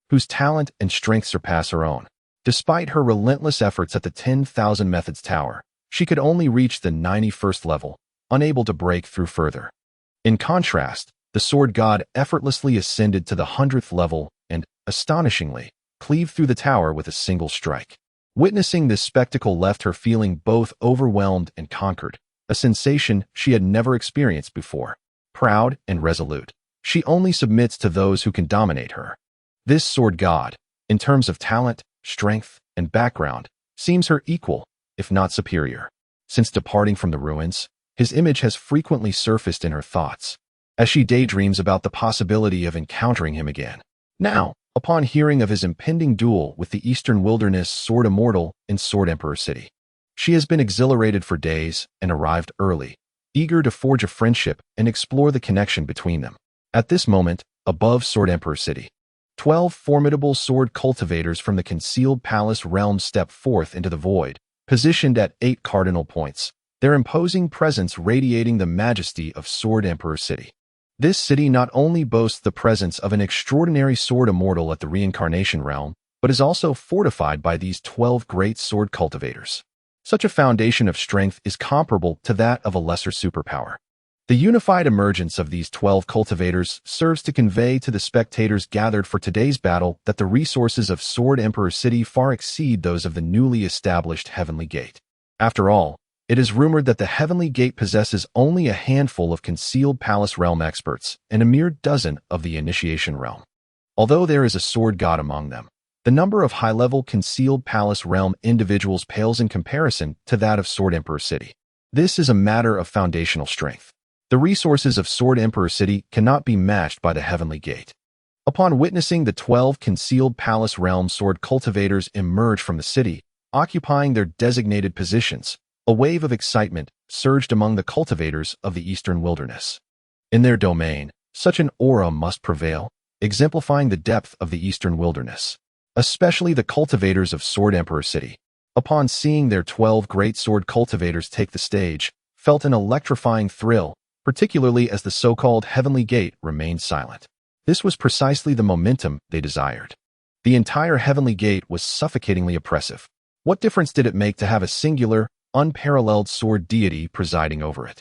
whose talent and strength surpass her own. Despite her relentless efforts at the 10,000 Methods Tower, she could only reach the 91st level, unable to break through further. In contrast, the sword god effortlessly ascended to the 100th level and, astonishingly, cleaved through the tower with a single strike. Witnessing this spectacle left her feeling both overwhelmed and conquered, a sensation she had never experienced before. Proud and resolute, she only submits to those who can dominate her. This sword god, in terms of talent, strength, and background, seems her equal, if not superior. Since departing from the ruins, his image has frequently surfaced in her thoughts, as she daydreams about the possibility of encountering him again. Now, upon hearing of his impending duel with the Eastern Wilderness Sword Immortal in Sword Emperor City, she has been exhilarated for days and arrived early, eager to forge a friendship and explore the connection between them. At this moment, above Sword Emperor City, 12 formidable sword cultivators from the concealed palace realm step forth into the void, positioned at 8 cardinal points, their imposing presence radiating the majesty of Sword Emperor City. This city not only boasts the presence of an extraordinary sword immortal at the reincarnation realm, but is also fortified by these 12 great sword cultivators. Such a foundation of strength is comparable to that of a lesser superpower. The unified emergence of these 12 cultivators serves to convey to the spectators gathered for today's battle that the resources of Sword Emperor City far exceed those of the newly established Heavenly Gate. After all, it is rumored that the Heavenly Gate possesses only a handful of concealed palace realm experts and a mere dozen of the initiation realm. Although there is a sword god among them, The number of high-level concealed palace realm individuals pales in comparison to that of Sword Emperor City. This is a matter of foundational strength. The resources of Sword Emperor City cannot be matched by the Heavenly Gate. Upon witnessing the 12 concealed palace realm sword cultivators emerge from the city, occupying their designated positions, a wave of excitement surged among the cultivators of the Eastern Wilderness. In their domain, such an aura must prevail, exemplifying the depth of the Eastern Wilderness. Especially the cultivators of Sword Emperor City, upon seeing their 12 great sword cultivators take the stage, felt an electrifying thrill, particularly as the so-called Heavenly Gate remained silent. This was precisely the momentum they desired. The entire Heavenly Gate was suffocatingly oppressive. What difference did it make to have a singular, unparalleled sword deity presiding over it?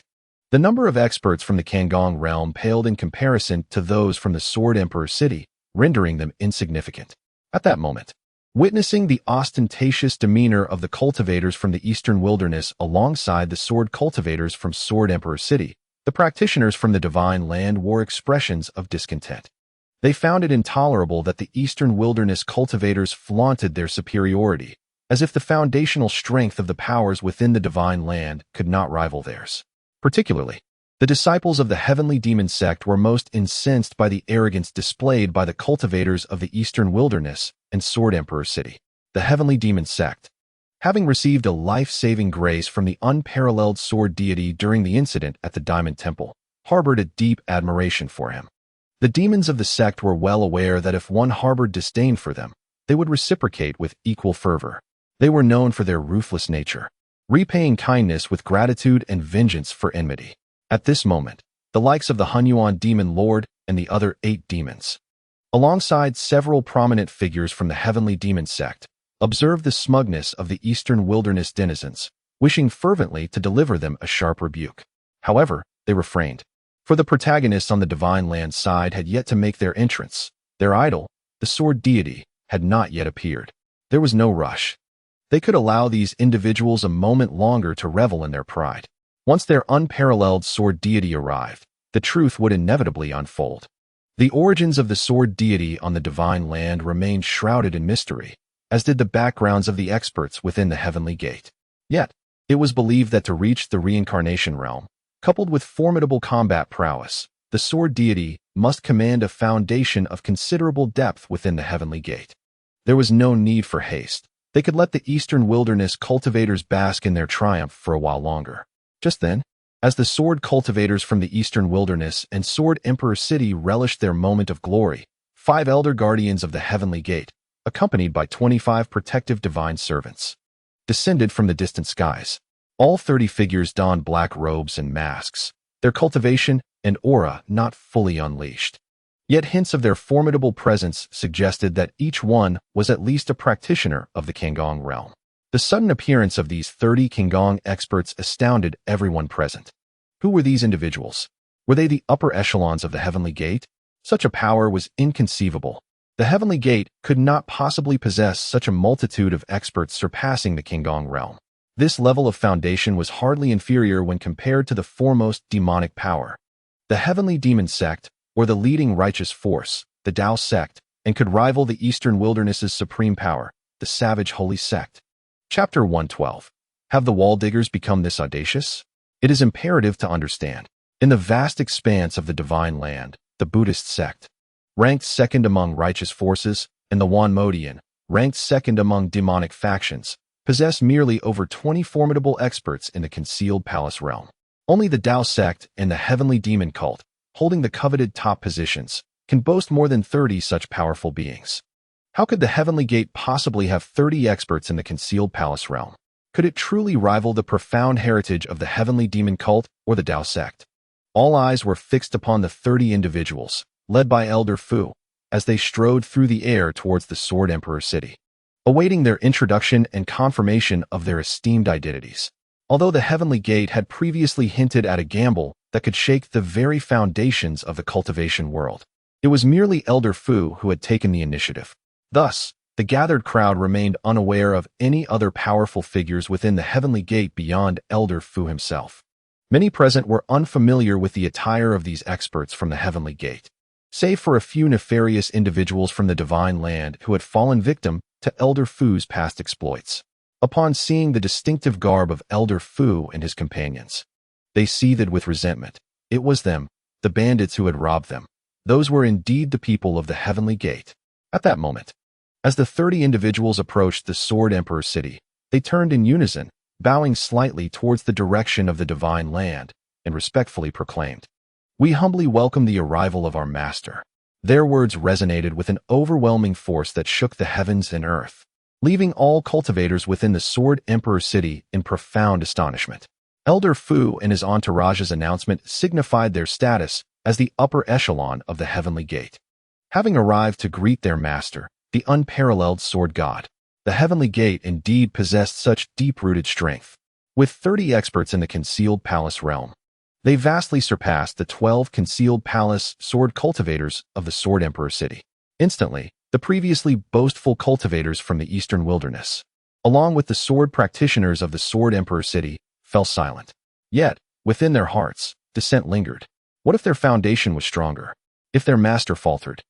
The number of experts from the Kangong realm paled in comparison to those from the Sword Emperor City, rendering them insignificant. At that moment, witnessing the ostentatious demeanor of the cultivators from the Eastern Wilderness alongside the sword cultivators from Sword Emperor City, the practitioners from the Divine Land wore expressions of discontent. They found it intolerable that the Eastern Wilderness cultivators flaunted their superiority, as if the foundational strength of the powers within the Divine Land could not rival theirs. Particularly, the disciples of the Heavenly Demon Sect were most incensed by the arrogance displayed by the cultivators of the Eastern Wilderness and Sword Emperor City. The Heavenly Demon Sect, having received a life-saving grace from the unparalleled sword deity during the incident at the Diamond Temple, harbored a deep admiration for him. The demons of the sect were well aware that if one harbored disdain for them, they would reciprocate with equal fervor. They were known for their ruthless nature, repaying kindness with gratitude and vengeance for enmity. At this moment, the likes of the Hunyuan Demon Lord and the other 8 demons, alongside several prominent figures from the Heavenly Demon Sect, observed the smugness of the Eastern Wilderness denizens, wishing fervently to deliver them a sharp rebuke. However, they refrained, for the protagonists on the Divine Land side had yet to make their entrance. Their idol, the sword deity, had not yet appeared. There was no rush. They could allow these individuals a moment longer to revel in their pride. Once their unparalleled sword deity arrived, the truth would inevitably unfold. The origins of the sword deity on the Divine Land remained shrouded in mystery, as did the backgrounds of the experts within the Heavenly Gate. Yet, it was believed that to reach the reincarnation realm, coupled with formidable combat prowess, the sword deity must command a foundation of considerable depth within the Heavenly Gate. There was no need for haste. They could let the Eastern Wilderness cultivators bask in their triumph for a while longer. Just then, as the sword cultivators from the Eastern Wilderness and Sword Emperor City relished their moment of glory, 5 elder guardians of the Heavenly Gate, accompanied by 25 protective divine servants, descended from the distant skies. All 30 figures donned black robes and masks, their cultivation and aura not fully unleashed. Yet hints of their formidable presence suggested that each one was at least a practitioner of the Kangong realm. The sudden appearance of these 30 Kangong experts astounded everyone present. Who were these individuals? Were they the upper echelons of the Heavenly Gate? Such a power was inconceivable. The Heavenly Gate could not possibly possess such a multitude of experts surpassing the Kangong realm. This level of foundation was hardly inferior when compared to the foremost demonic power. The Heavenly Demon Sect, or the leading righteous force, the Tao Sect, and could rival the Eastern Wilderness's supreme power, the Savage Holy Sect. Chapter 112. Have the wall diggers become this audacious? It is imperative to understand. In the vast expanse of the Divine Land, the Buddhist sect, ranked second among righteous forces, and the Wanmodian, ranked second among demonic factions, possess merely over 20 formidable experts in the concealed palace realm. Only the Tao Sect and the Heavenly Demon Cult, holding the coveted top positions, can boast more than 30 such powerful beings. How could the Heavenly Gate possibly have 30 experts in the concealed palace realm? Could it truly rival the profound heritage of the Heavenly Demon Cult or the Tao Sect? All eyes were fixed upon the 30 individuals, led by Elder Fu, as they strode through the air towards the Sword Emperor City, awaiting their introduction and confirmation of their esteemed identities. Although the Heavenly Gate had previously hinted at a gamble that could shake the very foundations of the cultivation world, it was merely Elder Fu who had taken the initiative. Thus, the gathered crowd remained unaware of any other powerful figures within the Heavenly Gate beyond Elder Fu himself. Many present were unfamiliar with the attire of these experts from the Heavenly Gate. save for a few nefarious individuals from the Divine Land who had fallen victim to Elder Fu's past exploits. Upon seeing the distinctive garb of Elder Fu and his companions, they seethed with resentment. It was them, the bandits who had robbed them. Those were indeed the people of the Heavenly Gate. At that moment, as the 30 individuals approached the Sword Emperor city, they turned in unison, bowing slightly towards the direction of the Divine Land, and respectfully proclaimed, "We humbly welcome the arrival of our master." Their words resonated with an overwhelming force that shook the heavens and earth, leaving all cultivators within the Sword Emperor city in profound astonishment. Elder Fu and his entourage's announcement signified their status as the upper echelon of the Heavenly Gate. Having arrived to greet their master, the unparalleled sword god, the Heavenly Gate indeed possessed such deep-rooted strength. With 30 experts in the concealed palace realm, they vastly surpassed the 12 concealed palace sword cultivators of the Sword Emperor city. Instantly, the previously boastful cultivators from the eastern wilderness, along with the sword practitioners of the Sword Emperor city, fell silent. Yet, within their hearts, dissent lingered. What if their foundation was stronger? If their master faltered?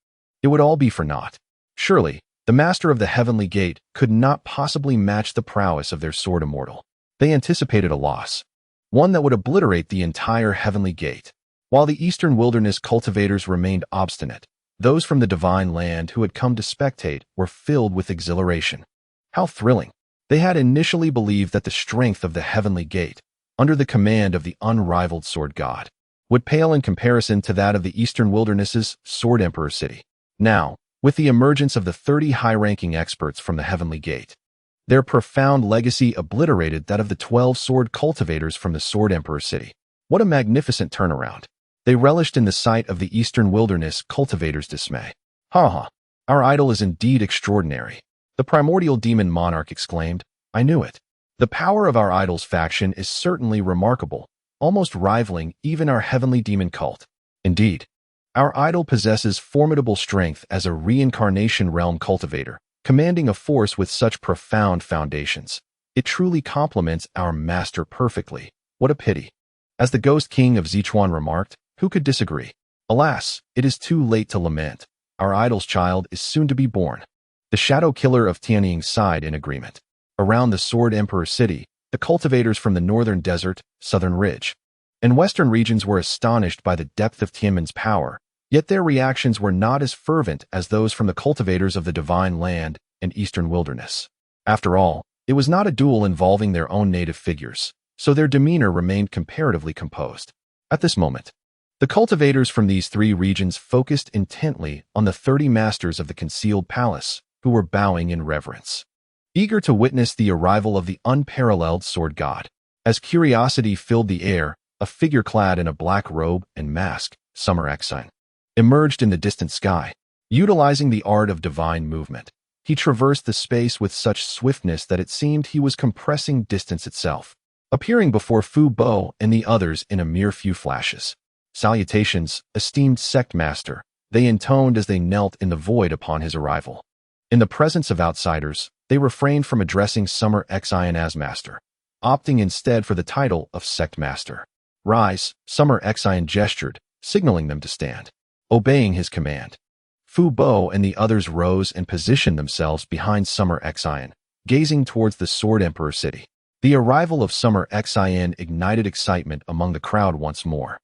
It would all be for naught. Surely, the master of the Heavenly Gate could not possibly match the prowess of their sword immortal. They anticipated a loss, one that would obliterate the entire Heavenly Gate. While the eastern wilderness cultivators remained obstinate, those from the Divine Land who had come to spectate were filled with exhilaration. How thrilling! They had initially believed that the strength of the Heavenly Gate, under the command of the unrivaled sword god, would pale in comparison to that of the eastern wilderness's Sword Emperor city. Now, with the emergence of the 30 high-ranking experts from the Heavenly Gate, their profound legacy obliterated that of the 12 sword cultivators from the Sword Emperor city. What a magnificent turnaround! They relished in the sight of the eastern wilderness cultivators' dismay. Ha! Our idol is indeed extraordinary. The primordial demon monarch exclaimed, "I knew it. The power of our idol's faction is certainly remarkable, almost rivaling even our heavenly demon cult. Indeed, our idol possesses formidable strength as a reincarnation realm cultivator, commanding a force with such profound foundations. It truly complements our master perfectly. What a pity." As the Ghost King of Sichuan remarked, who could disagree? Alas, it is too late to lament. Our idol's child is soon to be born. The Shadow Killer of Tianying sighed in agreement. Around the Sword Emperor city, the cultivators from the northern desert, southern ridge, and western regions were astonished by the depth of Tianmen's power, yet their reactions were not as fervent as those from the cultivators of the Divine Land and eastern wilderness. After all, it was not a duel involving their own native figures, so their demeanor remained comparatively composed. At this moment, the cultivators from these 3 regions focused intently on the 30 masters of the concealed palace, who were bowing in reverence, eager to witness the arrival of the unparalleled sword god. As curiosity filled the air, a figure clad in a black robe and mask, Xia Xin, emerged in the distant sky. Utilizing the art of divine movement, he traversed the space with such swiftness that it seemed he was compressing distance itself, appearing before Fu Bo and the others in a mere few flashes. "Salutations, esteemed sect master," they intoned as they knelt in the void upon his arrival. In the presence of outsiders, they refrained from addressing Xia Xin as master, opting instead for the title of sect master. "Rise," Xia Xin gestured, signaling them to stand. Obeying his command, Fu Bo and the others rose and positioned themselves behind Xia Xin, gazing towards the Sword Emperor city. The arrival of Xia Xin ignited excitement among the crowd once more.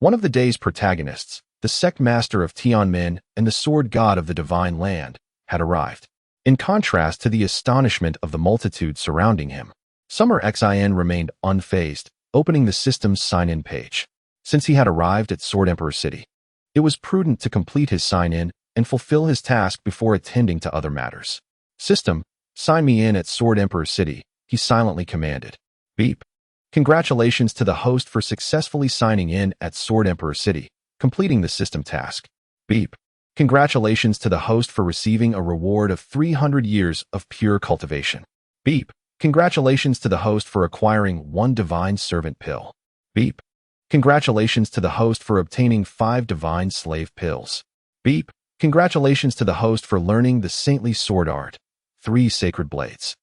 One of the day's protagonists, the sect master of Tianmen and the sword god of the Divine Land, had arrived. In contrast to the astonishment of the multitude surrounding him, Xia Xin remained unfazed, opening the system's sign-in page. Since he had arrived at Sword Emperor city, it was prudent to complete his sign-in and fulfill his task before attending to other matters. "System, sign me in at Sword Emperor city," he silently commanded. Beep. Congratulations to the host for successfully signing in at Sword Emperor city, completing the system task. Beep. Congratulations to the host for receiving a reward of 300 years of pure cultivation. Beep. Congratulations to the host for acquiring 1 divine servant pill. Beep. Congratulations to the host for obtaining 5 divine slave pills. Beep. Congratulations to the host for learning the saintly sword art, 3 sacred blades.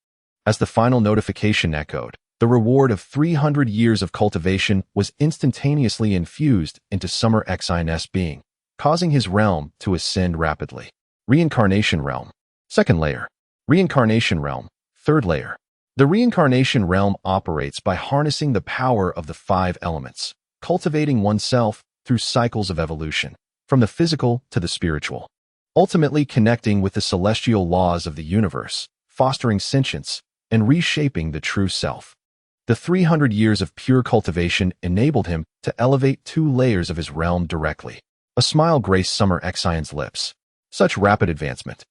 As the final notification echoed, the reward of 300 years of cultivation was instantaneously infused into Xia Xin's being. causing his realm to ascend rapidly. Reincarnation Realm. Second layer. Reincarnation Realm. Third layer. The Reincarnation Realm operates by harnessing the power of the 5 elements, cultivating oneself through cycles of evolution, from the physical to the spiritual, ultimately connecting with the celestial laws of the universe, fostering sentience, and reshaping the true self. The 300 years of pure cultivation enabled him to elevate 2 layers of his realm directly. A smile graced Summer Xian's lips. Such rapid advancement.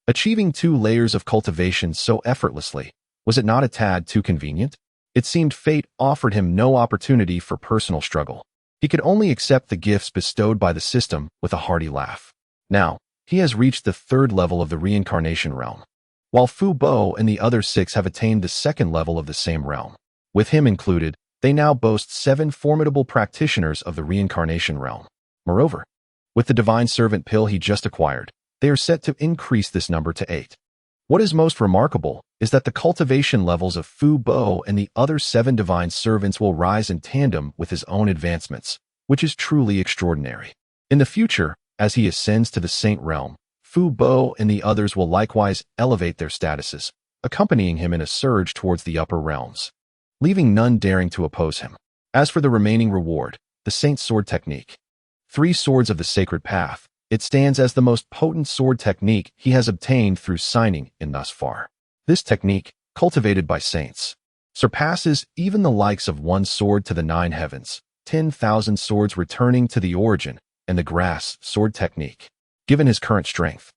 Achieving 2 layers of cultivation so effortlessly, was it not a tad too convenient? It seemed fate offered him no opportunity for personal struggle. He could only accept the gifts bestowed by the system with a hearty laugh. Now, he has reached the 3rd level of the Reincarnation Realm, while Fu Bo and the other 6 have attained the 2nd level of the same realm. With him included, they now boast 7 formidable practitioners of the Reincarnation Realm. Moreover, with the Divine Servant pill he just acquired, they are set to increase this number to 8. What is most remarkable is that the cultivation levels of Fu Bo and the other 7 divine servants will rise in tandem with his own advancements, which is truly extraordinary. In the future, as he ascends to the Saint Realm, Fu Bo and the others will likewise elevate their statuses, accompanying him in a surge towards the upper realms, leaving none daring to oppose him. As for the remaining reward, the Saint's Sword Technique. 3 swords of the sacred path, it stands as the most potent sword technique he has obtained through signing in thus far. This technique, cultivated by saints, surpasses even the likes of 1 sword to the 9 heavens, 10,000 swords returning to the origin, and the grass sword technique. Given his current strength,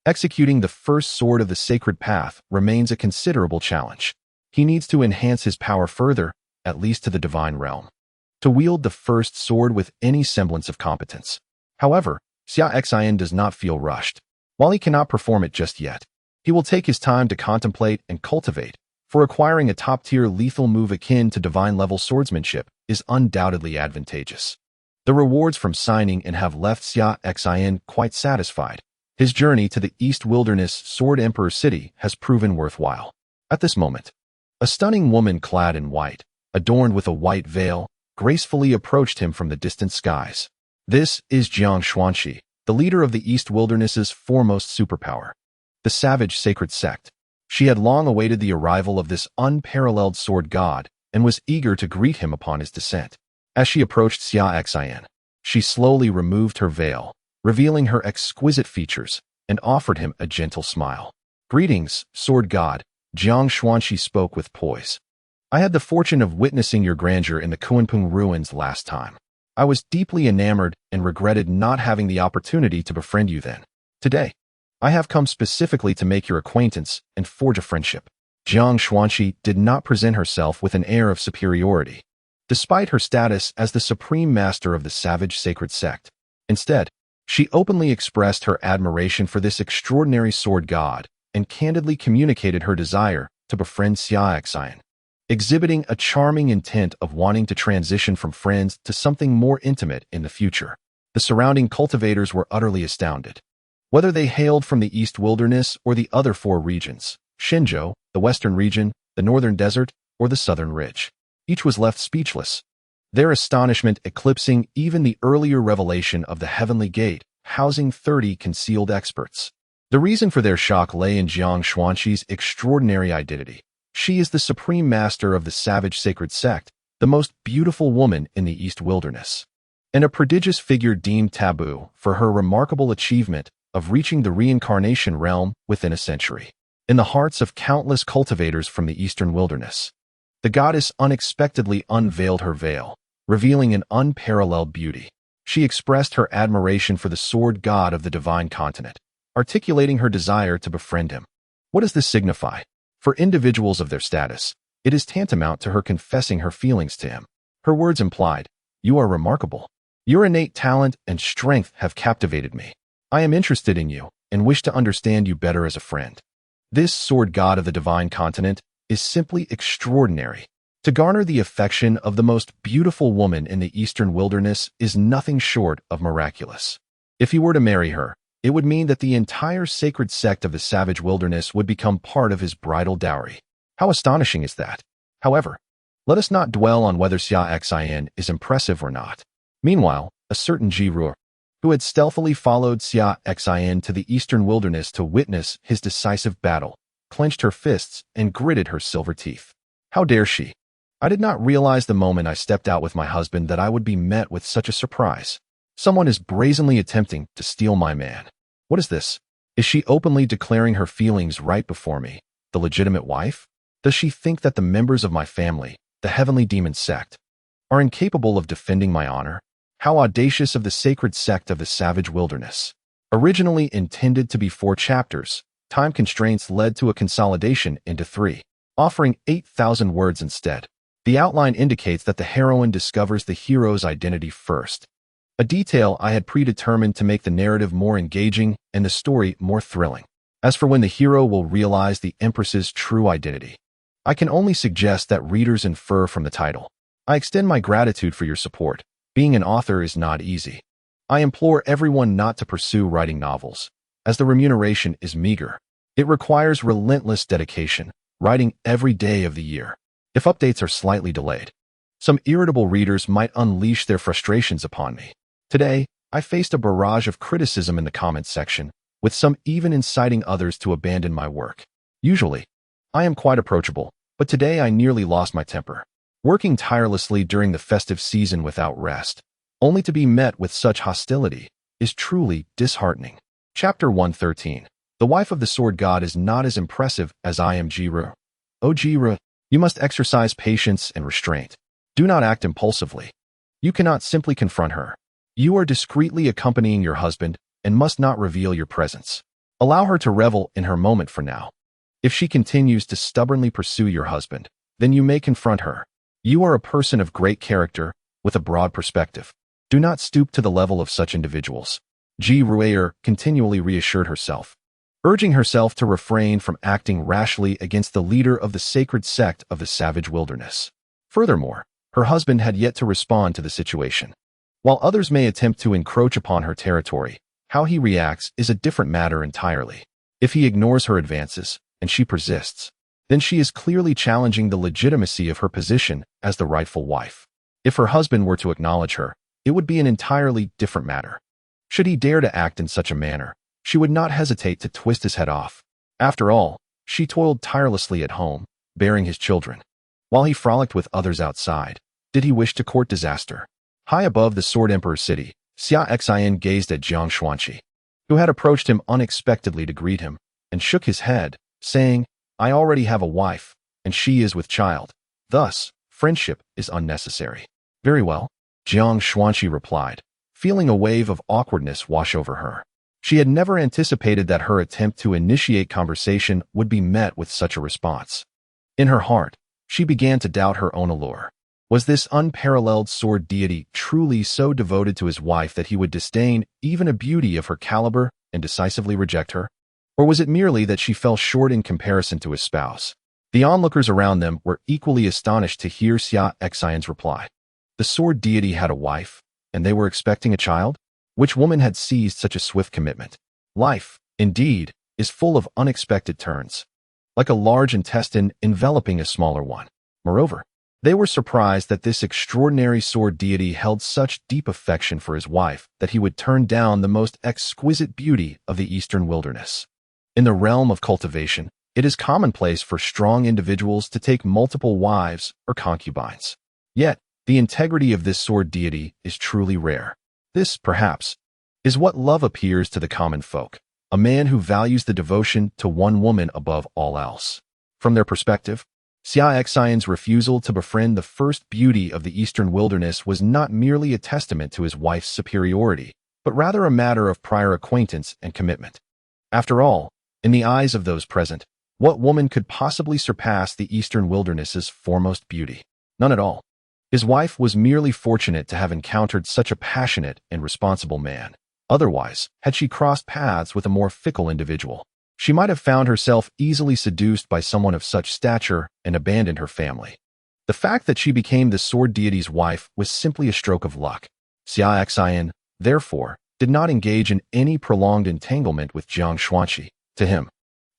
executing the first sword of the sacred path remains a considerable challenge. He needs to enhance his power further, at least to the divine realm, to wield the first sword with any semblance of competence. However, Xia Xin does not feel rushed. While he cannot perform it just yet, he will take his time to contemplate and cultivate, for acquiring a top-tier lethal move akin to divine-level swordsmanship is undoubtedly advantageous. The rewards from signing and have left Xia Xin quite satisfied. His journey to the East Wilderness Sword Emperor City has proven worthwhile. At this moment, a stunning woman clad in white, adorned with a white veil, gracefully approached him from the distant skies. This is Jiang Xuanxi, the leader of the East Wilderness's foremost superpower, the Savage Sacred Sect. She had long awaited the arrival of this unparalleled sword god and was eager to greet him upon his descent. As she approached Xia Xin, she slowly removed her veil, revealing her exquisite features, and offered him a gentle smile. "Greetings, sword god," Jiang Xuanxi spoke with poise. "I had the fortune of witnessing your grandeur in the Kuanping ruins last time. I was deeply enamored and regretted not having the opportunity to befriend you then. Today, I have come specifically to make your acquaintance and forge a friendship." Jiang Xuanxi did not present herself with an air of superiority, despite her status as the supreme master of the Savage Sacred Sect. Instead, she openly expressed her admiration for this extraordinary sword god and candidly communicated her desire to befriend Xia Xin, exhibiting a charming intent of wanting to transition from friends to something more intimate in the future. The surrounding cultivators were utterly astounded. Whether they hailed from the East Wilderness or the other 4 regions, Shenzhou, the Western region, the Northern Desert, or the Southern Ridge, each was left speechless, their astonishment eclipsing even the earlier revelation of the Heavenly Gate, housing 30 concealed experts. The reason for their shock lay in Jiang Xuanxi's extraordinary identity. She is the supreme master of the Savage Sacred Sect, the most beautiful woman in the East Wilderness, and a prodigious figure deemed taboo for her remarkable achievement of reaching the Reincarnation Realm within a century. In the hearts of countless cultivators from the Eastern Wilderness, the goddess unexpectedly unveiled her veil, revealing an unparalleled beauty. She expressed her admiration for the sword god of the divine continent, articulating her desire to befriend him. What does this signify? For individuals of their status, it is tantamount to her confessing her feelings to him. Her words implied, "You are remarkable. Your innate talent and strength have captivated me. I am interested in you and wish to understand you better as a friend." This sword god of the divine continent is simply extraordinary. To garner the affection of the most beautiful woman in the Eastern Wilderness is nothing short of miraculous. If he were to marry her, it would mean that the entire sacred sect of the Savage Wilderness would become part of his bridal dowry. How astonishing is that? However, let us not dwell on whether Xia Xin is impressive or not. Meanwhile, a certain Ji Ruo, who had stealthily followed Xia Xin to the eastern wilderness to witness his decisive battle, clenched her fists and gritted her silver teeth. How dare she? I did not realize the moment I stepped out with my husband that I would be met with such a surprise. Someone is brazenly attempting to steal my man. What is this? Is she openly declaring her feelings right before me, the legitimate wife? Does she think that the members of my family, the heavenly demon sect, are incapable of defending my honor? How audacious of the sacred sect of the savage wilderness. Originally intended to be 4 chapters, time constraints led to a consolidation into 3, offering 8,000 words instead. The outline indicates that the heroine discovers the hero's identity first, a detail I had predetermined to make the narrative more engaging and the story more thrilling. As for when the hero will realize the Empress's true identity, I can only suggest that readers infer from the title. I extend my gratitude for your support. Being an author is not easy. I implore everyone not to pursue writing novels, as the remuneration is meager. It requires relentless dedication, writing every day of the year. If updates are slightly delayed, some irritable readers might unleash their frustrations upon me. Today, I faced a barrage of criticism in the comments section, with some even inciting others to abandon my work. Usually, I am quite approachable, but today I nearly lost my temper. Working tirelessly during the festive season without rest, only to be met with such hostility, is truly disheartening. Chapter 113. The wife of the sword god is not as impressive as I am, Jiru. Oh Jiru, you must exercise patience and restraint. Do not act impulsively. You cannot simply confront her. You are discreetly accompanying your husband and must not reveal your presence. Allow her to revel in her moment for now. If she continues to stubbornly pursue your husband, then you may confront her. You are a person of great character, with a broad perspective. Do not stoop to the level of such individuals. Ji Rueer continually reassured herself, urging herself to refrain from acting rashly against the leader of the sacred sect of the savage wilderness. Furthermore, her husband had yet to respond to the situation. While others may attempt to encroach upon her territory, how he reacts is a different matter entirely. If he ignores her advances, and she persists, then she is clearly challenging the legitimacy of her position as the rightful wife. If her husband were to acknowledge her, it would be an entirely different matter. Should he dare to act in such a manner, she would not hesitate to twist his head off. After all, she toiled tirelessly at home, bearing his children. While he frolicked with others outside, did he wish to court disaster? High above the Sword Emperor's city, Xia Xin gazed at Jiang Xuanqi, who had approached him unexpectedly to greet him, and shook his head, saying, I already have a wife, and she is with child. Thus, friendship is unnecessary. Very well, Jiang Xuanqi replied, feeling a wave of awkwardness wash over her. She had never anticipated that her attempt to initiate conversation would be met with such a response. In her heart, she began to doubt her own allure. Was this unparalleled sword deity truly so devoted to his wife that he would disdain even a beauty of her caliber and decisively reject her? Or was it merely that she fell short in comparison to his spouse? The onlookers around them were equally astonished to hear Xia Xin's reply. The sword deity had a wife, and they were expecting a child? Which woman had seized such a swift commitment? Life, indeed, is full of unexpected turns, like a large intestine enveloping a smaller one. Moreover, they were surprised that this extraordinary sword deity held such deep affection for his wife that he would turn down the most exquisite beauty of the eastern wilderness. In the realm of cultivation, it is commonplace for strong individuals to take multiple wives or concubines. Yet, the integrity of this sword deity is truly rare. This, perhaps, is what love appears to the common folk, a man who values the devotion to one woman above all else. From their perspective, Xia Xin's refusal to befriend the first beauty of the eastern wilderness was not merely a testament to his wife's superiority, but rather a matter of prior acquaintance and commitment. After all, in the eyes of those present, what woman could possibly surpass the eastern wilderness's foremost beauty? None at all. His wife was merely fortunate to have encountered such a passionate and responsible man. Otherwise, had she crossed paths with a more fickle individual, she might have found herself easily seduced by someone of such stature and abandoned her family. The fact that she became the sword deity's wife was simply a stroke of luck. Xia Xin, therefore, did not engage in any prolonged entanglement with Jiang Xuanqi. To him,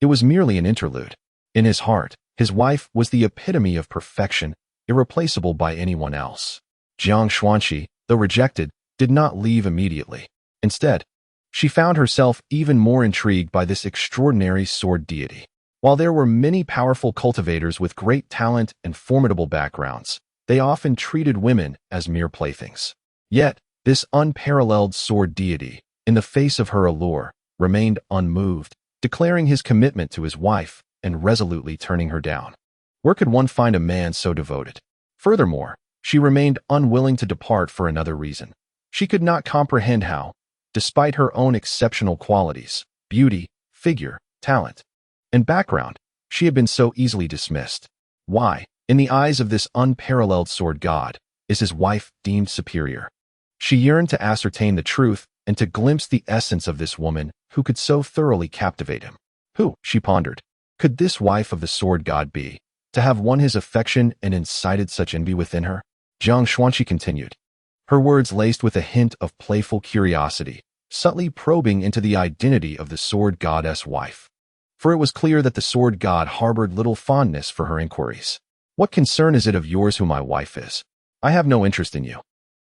it was merely an interlude. In his heart, his wife was the epitome of perfection, irreplaceable by anyone else. Jiang Xuanqi, though rejected, did not leave immediately. Instead, she found herself even more intrigued by this extraordinary sword deity. While there were many powerful cultivators with great talent and formidable backgrounds, they often treated women as mere playthings. Yet, this unparalleled sword deity, in the face of her allure, remained unmoved, declaring his commitment to his wife and resolutely turning her down. Where could one find a man so devoted? Furthermore, she remained unwilling to depart for another reason. She could not comprehend how, despite her own exceptional qualities, beauty, figure, talent, and background, she had been so easily dismissed. Why, in the eyes of this unparalleled sword god, is his wife deemed superior? She yearned to ascertain the truth and to glimpse the essence of this woman who could so thoroughly captivate him. Who, she pondered, could this wife of the sword god be, to have won his affection and incited such envy within her? Jiang Xuanqi continued, her words laced with a hint of playful curiosity, subtly probing into the identity of the sword goddess wife. For it was clear that the sword god harbored little fondness for her inquiries. What concern is it of yours who my wife is? I have no interest in you.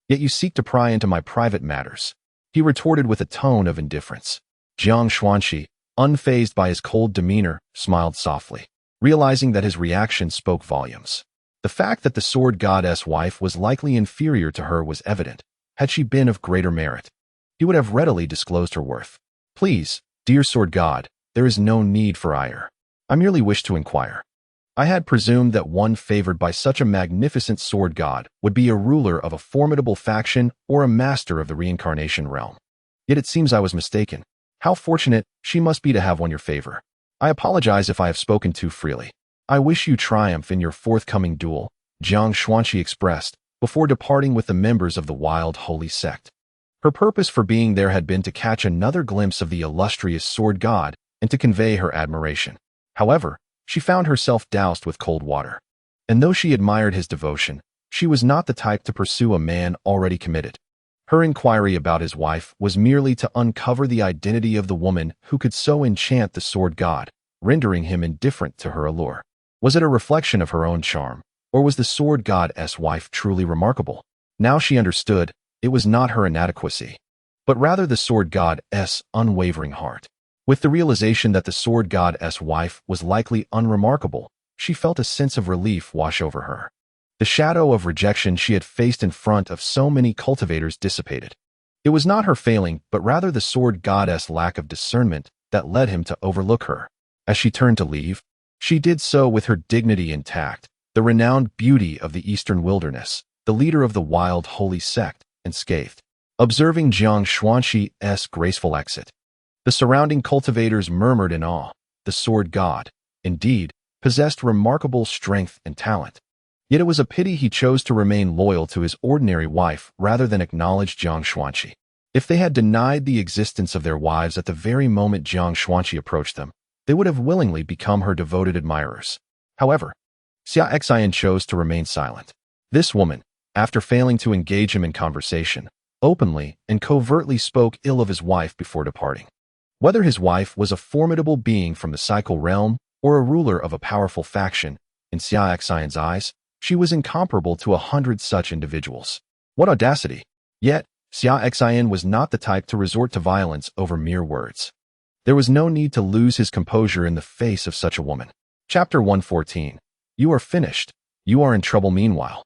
Yet you seek to pry into my private matters, he retorted with a tone of indifference. Jiang Xuanqi, unfazed by his cold demeanor, smiled softly, realizing that his reaction spoke volumes. The fact that the sword goddess wife was likely inferior to her was evident. Had she been of greater merit, he would have readily disclosed her worth. Please, dear sword god, there is no need for ire. I merely wish to inquire. I had presumed that one favored by such a magnificent sword god would be a ruler of a formidable faction or a master of the reincarnation realm. Yet it seems I was mistaken. How fortunate she must be to have won your favor. I apologize if I have spoken too freely. I wish you triumph in your forthcoming duel, Jiang Xuanqi expressed, before departing with the members of the wild holy sect. Her purpose for being there had been to catch another glimpse of the illustrious sword god and to convey her admiration. However, she found herself doused with cold water. And though she admired his devotion, she was not the type to pursue a man already committed. Her inquiry about his wife was merely to uncover the identity of the woman who could so enchant the sword god, rendering him indifferent to her allure. Was it a reflection of her own charm, or was the sword god's wife truly remarkable? Now she understood, it was not her inadequacy, but rather the sword god's unwavering heart. With the realization that the sword god's wife was likely unremarkable, she felt a sense of relief wash over her. The shadow of rejection she had faced in front of so many cultivators dissipated. It was not her failing, but rather the sword god's lack of discernment that led him to overlook her. As she turned to leave, she did so with her dignity intact, the renowned beauty of the eastern wilderness, the leader of the wild holy sect, unscathed. Observing Jiang Xuanqi's graceful exit, the surrounding cultivators murmured in awe. The sword god, indeed, possessed remarkable strength and talent. Yet it was a pity he chose to remain loyal to his ordinary wife rather than acknowledge Jiang Xuanqi. If they had denied the existence of their wives at the very moment Jiang Xuanqi approached them, they would have willingly become her devoted admirers. However, Xia Xin chose to remain silent. This woman, after failing to engage him in conversation, openly and covertly spoke ill of his wife before departing. Whether his wife was a formidable being from the cycle realm or a ruler of a powerful faction, in Xia Xin's eyes, she was incomparable to 100 such individuals. What audacity! Yet, Xia Xin was not the type to resort to violence over mere words. There was no need to lose his composure in the face of such a woman. Chapter 114. You are finished. You are in trouble meanwhile.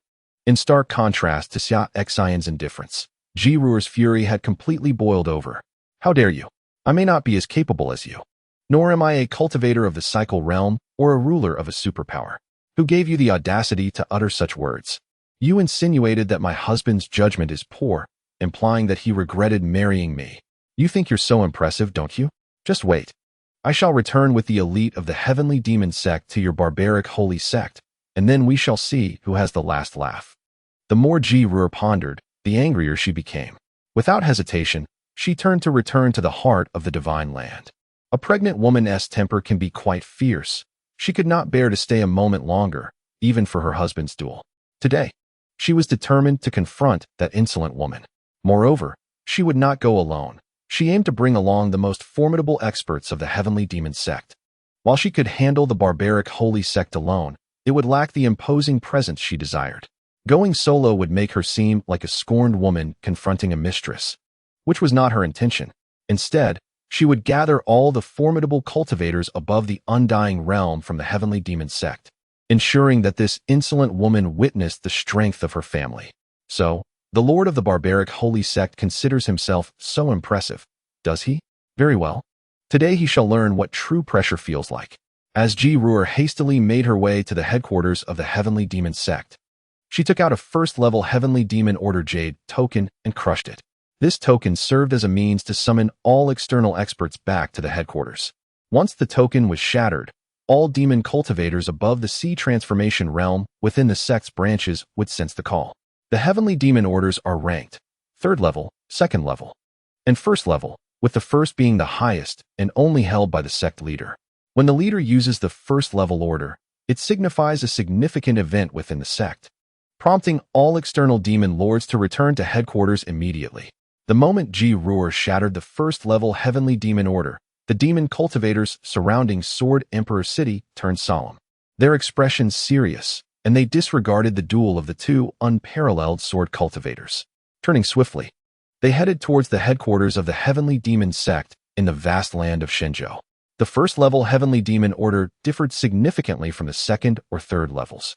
In stark contrast to Xia Xin's indifference, Ji Ruer's fury had completely boiled over. How dare you? I may not be as capable as you. Nor am I a cultivator of the cycle realm or a ruler of a superpower. Who gave you the audacity to utter such words? You insinuated that my husband's judgment is poor, implying that he regretted marrying me. You think you're so impressive, don't you? Just wait. I shall return with the elite of the heavenly demon sect to your barbaric holy sect, and then we shall see who has the last laugh. The more Ji Ruer pondered, the angrier she became. Without hesitation, she turned to return to the heart of the divine land. A pregnant woman's temper can be quite fierce. She could not bear to stay a moment longer, even for her husband's duel. Today, she was determined to confront that insolent woman. Moreover, she would not go alone. She aimed to bring along the most formidable experts of the heavenly demon sect. While she could handle the barbaric holy sect alone, it would lack the imposing presence she desired. Going solo would make her seem like a scorned woman confronting a mistress. which was not her intention. Instead, she would gather all the formidable cultivators above the undying realm from the heavenly demon sect, ensuring that this insolent woman witnessed the strength of her family. So, the lord of the barbaric holy sect considers himself so impressive, does he? Very well. Today he shall learn what true pressure feels like. As Ji Ruer hastily made her way to the headquarters of the heavenly demon sect, she took out a first-level heavenly demon order jade token and crushed it. This token served as a means to summon all external experts back to the headquarters. Once the token was shattered, all demon cultivators above the sea transformation realm within the sect's branches would sense the call. The heavenly demon orders are ranked 3rd level, 2nd level, and 1st level, with the first being the highest and only held by the sect leader. When the leader uses the 1st level order, it signifies a significant event within the sect, prompting all external demon lords to return to headquarters immediately. The moment Ji Ruer shattered the 1st level heavenly demon order, the demon cultivators surrounding Sword Emperor City turned solemn, their expressions serious, and they disregarded the duel of the two unparalleled sword cultivators. Turning swiftly, they headed towards the headquarters of the heavenly demon sect in the vast land of Shenzhou. The 1st level heavenly demon order differed significantly from the 2nd or 3rd levels.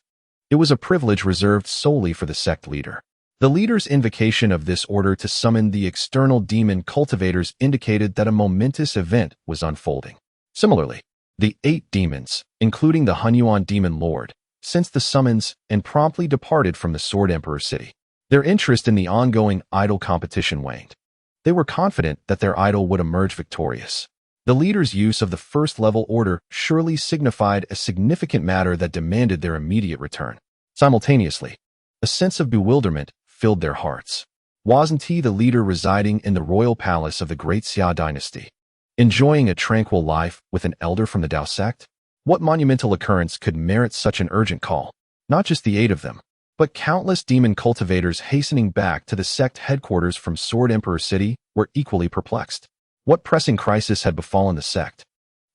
It was a privilege reserved solely for the sect leader. The leader's invocation of this order to summon the external demon cultivators indicated that a momentous event was unfolding. Similarly, the 8 demons, including the Hunyuan demon lord, sensed the summons and promptly departed from the Sword Emperor City. Their interest in the ongoing idol competition waned. They were confident that their idol would emerge victorious. The leader's use of the 1st level order surely signified a significant matter that demanded their immediate return. Simultaneously, a sense of bewilderment filled their hearts. Wasn't he the leader residing in the royal palace of the great Xia dynasty, enjoying a tranquil life with an elder from the Dao sect? What monumental occurrence could merit such an urgent call? Not just the 8 of them, but countless demon cultivators hastening back to the sect headquarters from Sword Emperor City were equally perplexed. What pressing crisis had befallen the sect,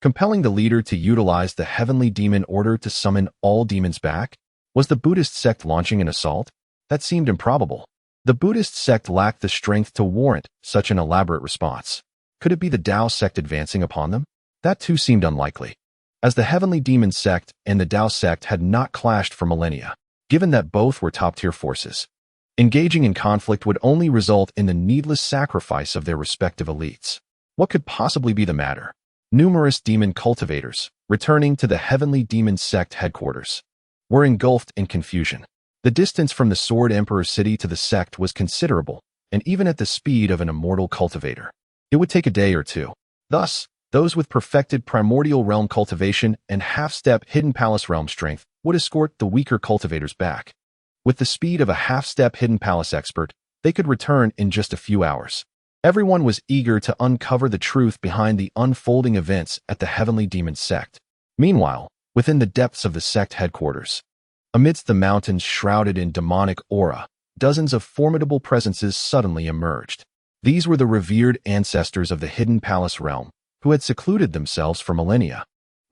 compelling the leader to utilize the heavenly demon order to summon all demons back? Was the Buddhist sect launching an assault? That seemed improbable. The Buddhist sect lacked the strength to warrant such an elaborate response. Could it be the Dao sect advancing upon them? That too seemed unlikely, as the heavenly demon sect and the Dao sect had not clashed for millennia. Given that both were top-tier forces, engaging in conflict would only result in the needless sacrifice of their respective elites. What could possibly be the matter? Numerous demon cultivators, returning to the heavenly demon sect headquarters, were engulfed in confusion. The distance from the Sword Emperor City to the sect was considerable, and even at the speed of an immortal cultivator, it would take a day or two. Thus, those with perfected primordial realm cultivation and half-step hidden palace realm strength would escort the weaker cultivators back. With the speed of a half-step hidden palace expert, they could return in just a few hours. Everyone was eager to uncover the truth behind the unfolding events at the heavenly demon sect. Meanwhile, within the depths of the sect headquarters, amidst the mountains shrouded in demonic aura, dozens of formidable presences suddenly emerged. These were the revered ancestors of the hidden palace realm, who had secluded themselves for millennia.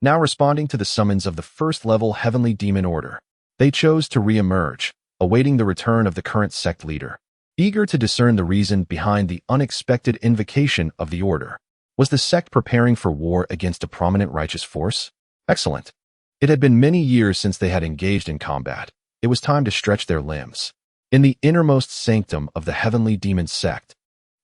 Now responding to the summons of the 1st level heavenly demon order, they chose to re-emerge, awaiting the return of the current sect leader. Eager to discern the reason behind the unexpected invocation of the order, was the sect preparing for war against a prominent righteous force? Excellent. It had been many years since they had engaged in combat. It was time to stretch their limbs. In the innermost sanctum of the heavenly demon sect,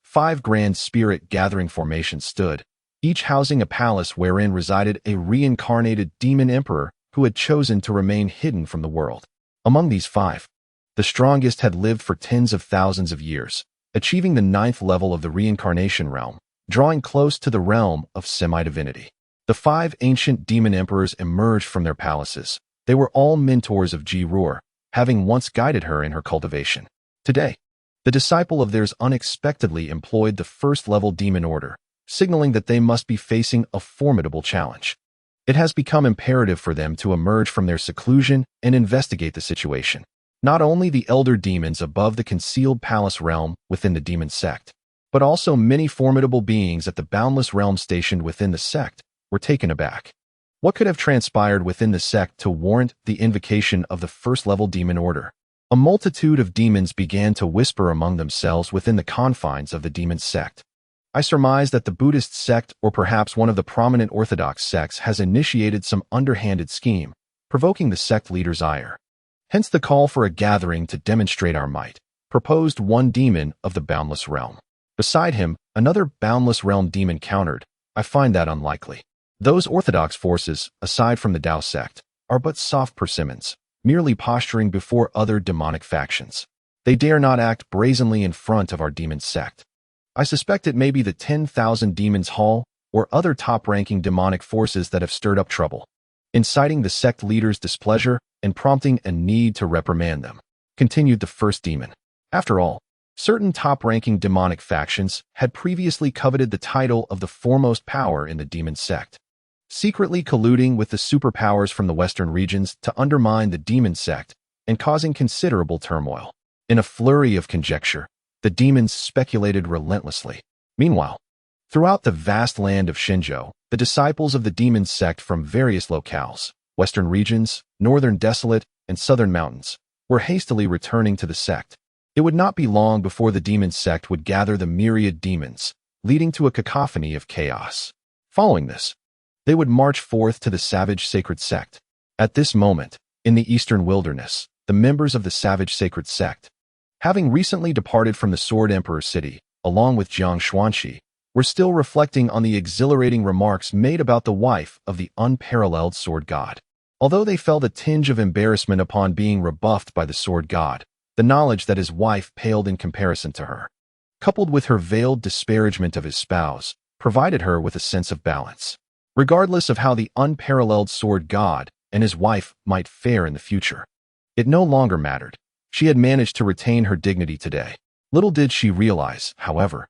5 grand spirit gathering formations stood, each housing a palace wherein resided a reincarnated demon emperor who had chosen to remain hidden from the world. Among these 5, the strongest had lived for tens of thousands of years, achieving the 9th level of the reincarnation realm, drawing close to the realm of semi-divinity. The 5 ancient demon emperors emerged from their palaces. They were all mentors of Ji Ruer, having once guided her in her cultivation. Today, the disciple of theirs unexpectedly employed the 1st level demon order, signaling that they must be facing a formidable challenge. It has become imperative for them to emerge from their seclusion and investigate the situation. Not only the elder demons above the concealed palace realm within the demon sect, but also many formidable beings at the boundless realm stationed within the sect were taken aback. What could have transpired within the sect to warrant the invocation of the 1st level demon order? A multitude of demons began to whisper among themselves within the confines of the Demon Sect. I surmise that the Buddhist sect, or perhaps one of the prominent Orthodox sects, has initiated some underhanded scheme, provoking the sect leader's ire. Hence the call for a gathering to demonstrate our might, proposed one demon of the Boundless Realm. Beside him, another Boundless Realm demon countered, I find that unlikely. Those Orthodox forces, aside from the Tao sect, are but soft persimmons, merely posturing before other demonic factions. They dare not act brazenly in front of our demon sect. I suspect it may be the 10,000 Demons Hall or other top-ranking demonic forces that have stirred up trouble, inciting the sect leader's displeasure and prompting a need to reprimand them, continued the first demon. After all, certain top-ranking demonic factions had previously coveted the title of the foremost power in the demon sect, secretly colluding with the superpowers from the western regions to undermine the demon sect and causing considerable turmoil. In a flurry of conjecture, the demons speculated relentlessly. Meanwhile, throughout the vast land of Xinzhou, the disciples of the demon sect from various locales, western regions, northern desolate, and southern mountains, were hastily returning to the sect. It would not be long before the demon sect would gather the myriad demons, leading to a cacophony of chaos. Following this, they would march forth to the savage sacred sect. At this moment, in the eastern wilderness, the members of the savage sacred sect, having recently departed from the Sword Emperor city, along with Jiang Xuanxi, were still reflecting on the exhilarating remarks made about the wife of the unparalleled sword god. Although they felt a tinge of embarrassment upon being rebuffed by the sword god, the knowledge that his wife paled in comparison to her, coupled with her veiled disparagement of his spouse, provided her with a sense of balance. Regardless of how the unparalleled sword god and his wife might fare in the future, it no longer mattered. She had managed to retain her dignity today. Little did she realize, however,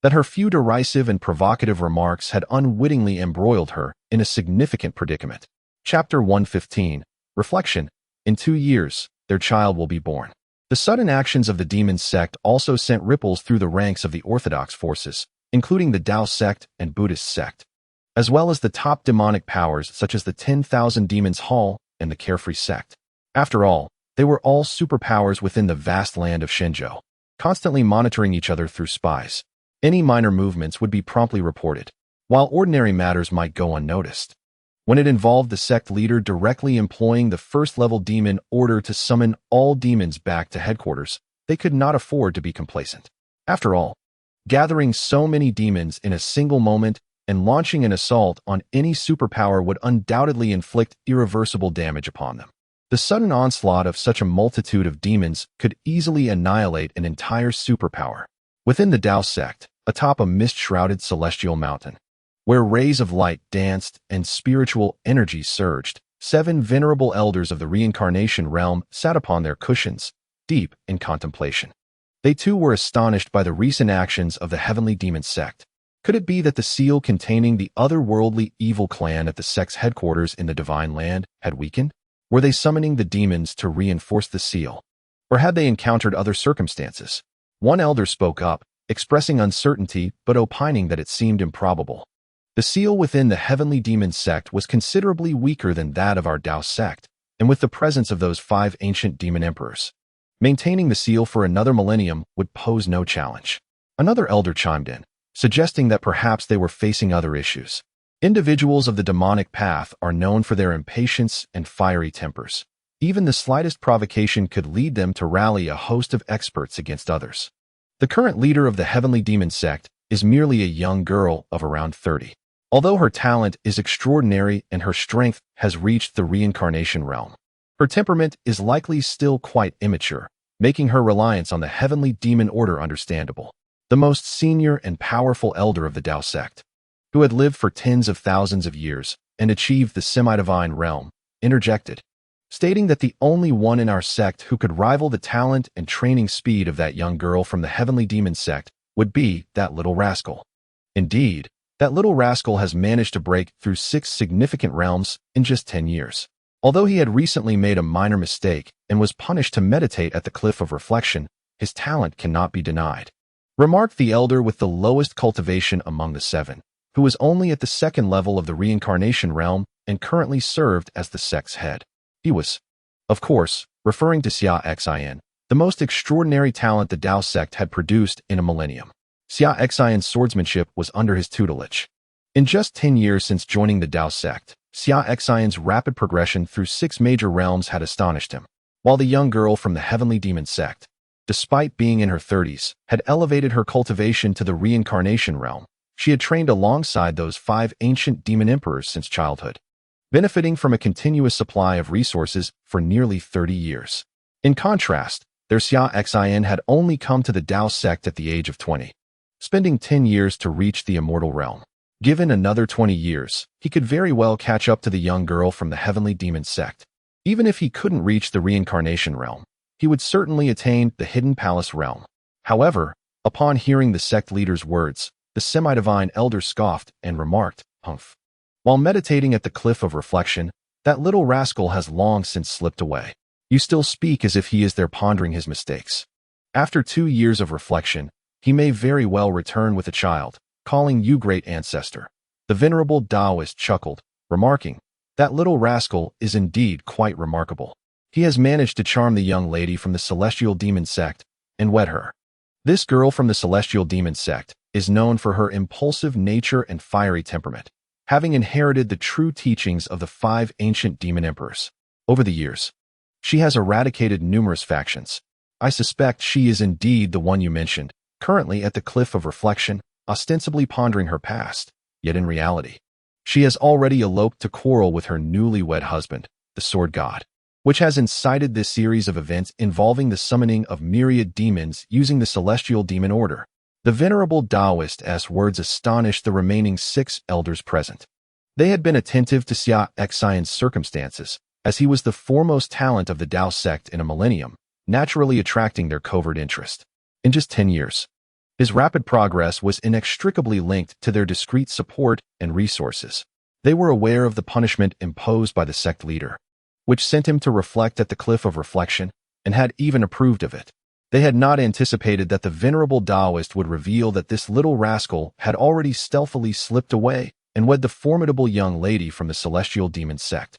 that her few derisive and provocative remarks had unwittingly embroiled her in a significant predicament. Chapter 115. Reflection. In 2 years, their child will be born. The sudden actions of the demon sect also sent ripples through the ranks of the Orthodox forces, including the Tao sect and Buddhist sect, as well as the top demonic powers such as the 10,000 Demons Hall and the Carefree sect. After all, they were all superpowers within the vast land of Xinzhou, constantly monitoring each other through spies. Any minor movements would be promptly reported, while ordinary matters might go unnoticed. When it involved the sect leader directly employing the first-level demon order to summon all demons back to headquarters, they could not afford to be complacent. After all, gathering so many demons in a single moment and launching an assault on any superpower would undoubtedly inflict irreversible damage upon them. The sudden onslaught of such a multitude of demons could easily annihilate an entire superpower. Within the Tao sect, atop a mist-shrouded celestial mountain, where rays of light danced and spiritual energy surged, 7 venerable elders of the reincarnation realm sat upon their cushions, deep in contemplation. They too were astonished by the recent actions of the heavenly demon sect. Could it be that the seal containing the otherworldly evil clan at the sect's headquarters in the divine land had weakened? Were they summoning the demons to reinforce the seal? Or had they encountered other circumstances? One elder spoke up, expressing uncertainty but opining that it seemed improbable. The seal within the heavenly demon sect was considerably weaker than that of our Tao sect, and with the presence of those 5 ancient demon emperors, maintaining the seal for another millennium would pose no challenge. Another elder chimed in, suggesting that perhaps they were facing other issues. Individuals of the demonic path are known for their impatience and fiery tempers. Even the slightest provocation could lead them to rally a host of experts against others. The current leader of the heavenly demon sect is merely a young girl of around 30. Although her talent is extraordinary and her strength has reached the reincarnation realm, her temperament is likely still quite immature, making her reliance on the heavenly demon order understandable. The most senior and powerful elder of the Tao sect, who had lived for tens of thousands of years and achieved the semi-divine realm, interjected, stating that the only one in our sect who could rival the talent and training speed of that young girl from the heavenly demon sect would be that little rascal. Indeed, that little rascal has managed to break through 6 significant realms in just 10 years. Although he had recently made a minor mistake and was punished to meditate at the Cliff of Reflection, his talent cannot be denied, remarked the elder with the lowest cultivation among the 7, who was only at the 2nd level of the reincarnation realm and currently served as the sect's head. He was Of course, referring to Xia Xin, the most extraordinary talent the Dao sect had produced in a millennium. Xia Xin's swordsmanship was under his tutelage. In just 10 years since joining the Dao sect, Xia Xin's rapid progression through 6 major realms had astonished him, while the young girl from the heavenly Demon Sect, despite being in her 30s, had elevated her cultivation to the reincarnation realm. She had trained alongside those 5 ancient demon emperors since childhood, benefiting from a continuous supply of resources for nearly 30 years. In contrast, their Xia Xin had only come to the Dao sect at the age of 20, spending 10 years to reach the immortal realm. Given another 20 years, he could very well catch up to the young girl from the heavenly Demon Sect. Even if he couldn't reach the reincarnation realm, he would certainly attain the hidden palace realm. However, upon hearing the sect leader's words, the semi-divine elder scoffed and remarked, "Humph. While meditating at the cliff of reflection, that little rascal has long since slipped away. You still speak as if he is there pondering his mistakes. After 2 years of reflection, he may very well return with a child, calling you great ancestor." The venerable Taoist chuckled, remarking, "That little rascal is indeed quite remarkable. He has managed to charm the young lady from the celestial demon sect and wed her." This girl from the celestial demon sect is known for her impulsive nature and fiery temperament, having inherited the true teachings of the 5 ancient demon emperors. Over the years, she has eradicated numerous factions. I suspect she is indeed the one you mentioned, currently at the cliff of reflection, ostensibly pondering her past, yet in reality, she has already eloped to quarrel with her newlywed husband, the Sword God, which has incited this series of events involving the summoning of myriad demons using the celestial demon order. The venerable Taoist's words astonished the remaining 6 elders present. They had been attentive to Xia Xin's circumstances, as he was the foremost talent of the Dao sect in a millennium, naturally attracting their covert interest. In just 10 years, his rapid progress was inextricably linked to their discreet support and resources. They were aware of the punishment imposed by the sect leader, which sent him to reflect at the cliff of reflection, and had even approved of it. They had not anticipated that the venerable Taoist would reveal that this little rascal had already stealthily slipped away and wed the formidable young lady from the celestial demon sect.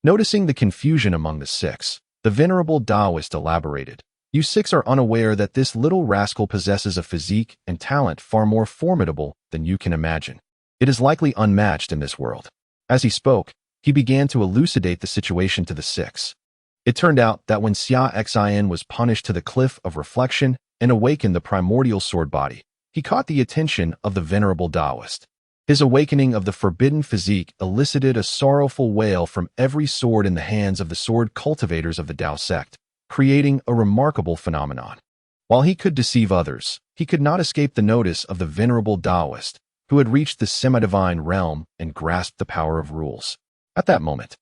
Noticing the confusion among the 6, the venerable Taoist elaborated, "You 6 are unaware that this little rascal possesses a physique and talent far more formidable than you can imagine. It is likely unmatched in this world." As he spoke, he began to elucidate the situation to the 6. It turned out that when Xia Xin was punished to the cliff of reflection and awakened the Primordial Sword Body, he caught the attention of the venerable Taoist. His awakening of the forbidden physique elicited a sorrowful wail from every sword in the hands of the sword cultivators of the Dao sect, creating a remarkable phenomenon. While he could deceive others, he could not escape the notice of the venerable Taoist, who had reached the semi-divine realm and grasped the power of rules. At that moment,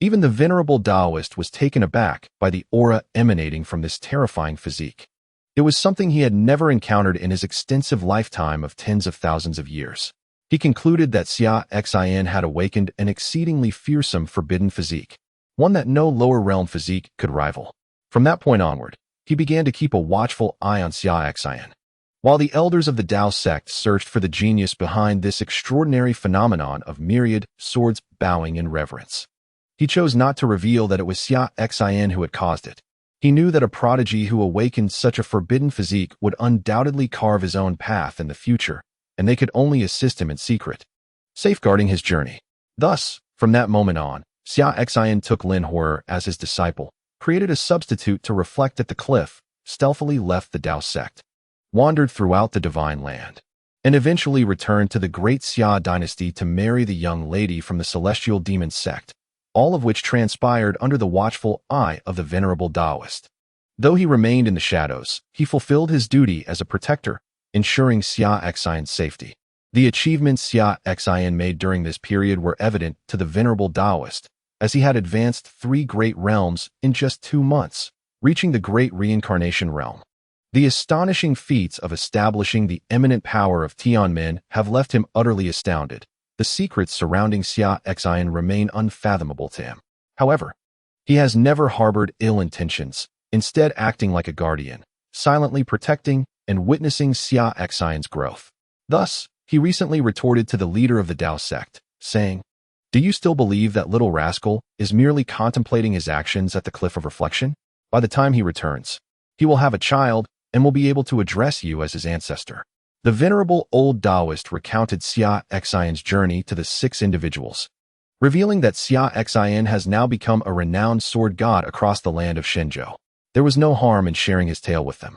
even the venerable Taoist was taken aback by the aura emanating from this terrifying physique. It was something he had never encountered in his extensive lifetime of tens of thousands of years. He concluded that Xia Xin had awakened an exceedingly fearsome forbidden physique, one that no lower realm physique could rival. From that point onward, he began to keep a watchful eye on Xia Xin. While the elders of the Dao sect searched for the genius behind this extraordinary phenomenon of myriad swords bowing in reverence, he chose not to reveal that it was Xia Xin who had caused it. He knew that a prodigy who awakened such a forbidden physique would undoubtedly carve his own path in the future, and they could only assist him in secret, safeguarding his journey. Thus, from that moment on, Xia Xin took Lin Horror as his disciple, created a substitute to reflect at the cliff, stealthily left the Dao sect, wandered throughout the divine land, and eventually returned to the great Xia dynasty to marry the young lady from the celestial demon sect, all of which transpired under the watchful eye of the venerable Taoist. Though he remained in the shadows, he fulfilled his duty as a protector, ensuring Xia Xin's safety. The achievements Xia Xin made during this period were evident to the venerable Taoist, as he had advanced 3 great realms in just 2 months, reaching the great reincarnation realm. The astonishing feats of establishing the eminent power of Tianmen have left him utterly astounded. The secrets surrounding Xia Xin remain unfathomable to him. However, he has never harbored ill intentions, instead acting like a guardian, silently protecting and witnessing Xia Xin's growth. Thus, he recently retorted to the leader of the Dao sect, saying, Do you still believe that little rascal is merely contemplating his actions at the cliff of reflection? By the time he returns, he will have a child and will be able to address you as his ancestor. The venerable old Taoist recounted Xia Xin's journey to the 6 individuals, revealing that Xia Xin has now become a renowned sword god across the land of Shenzhou. There was no harm in sharing his tale with them.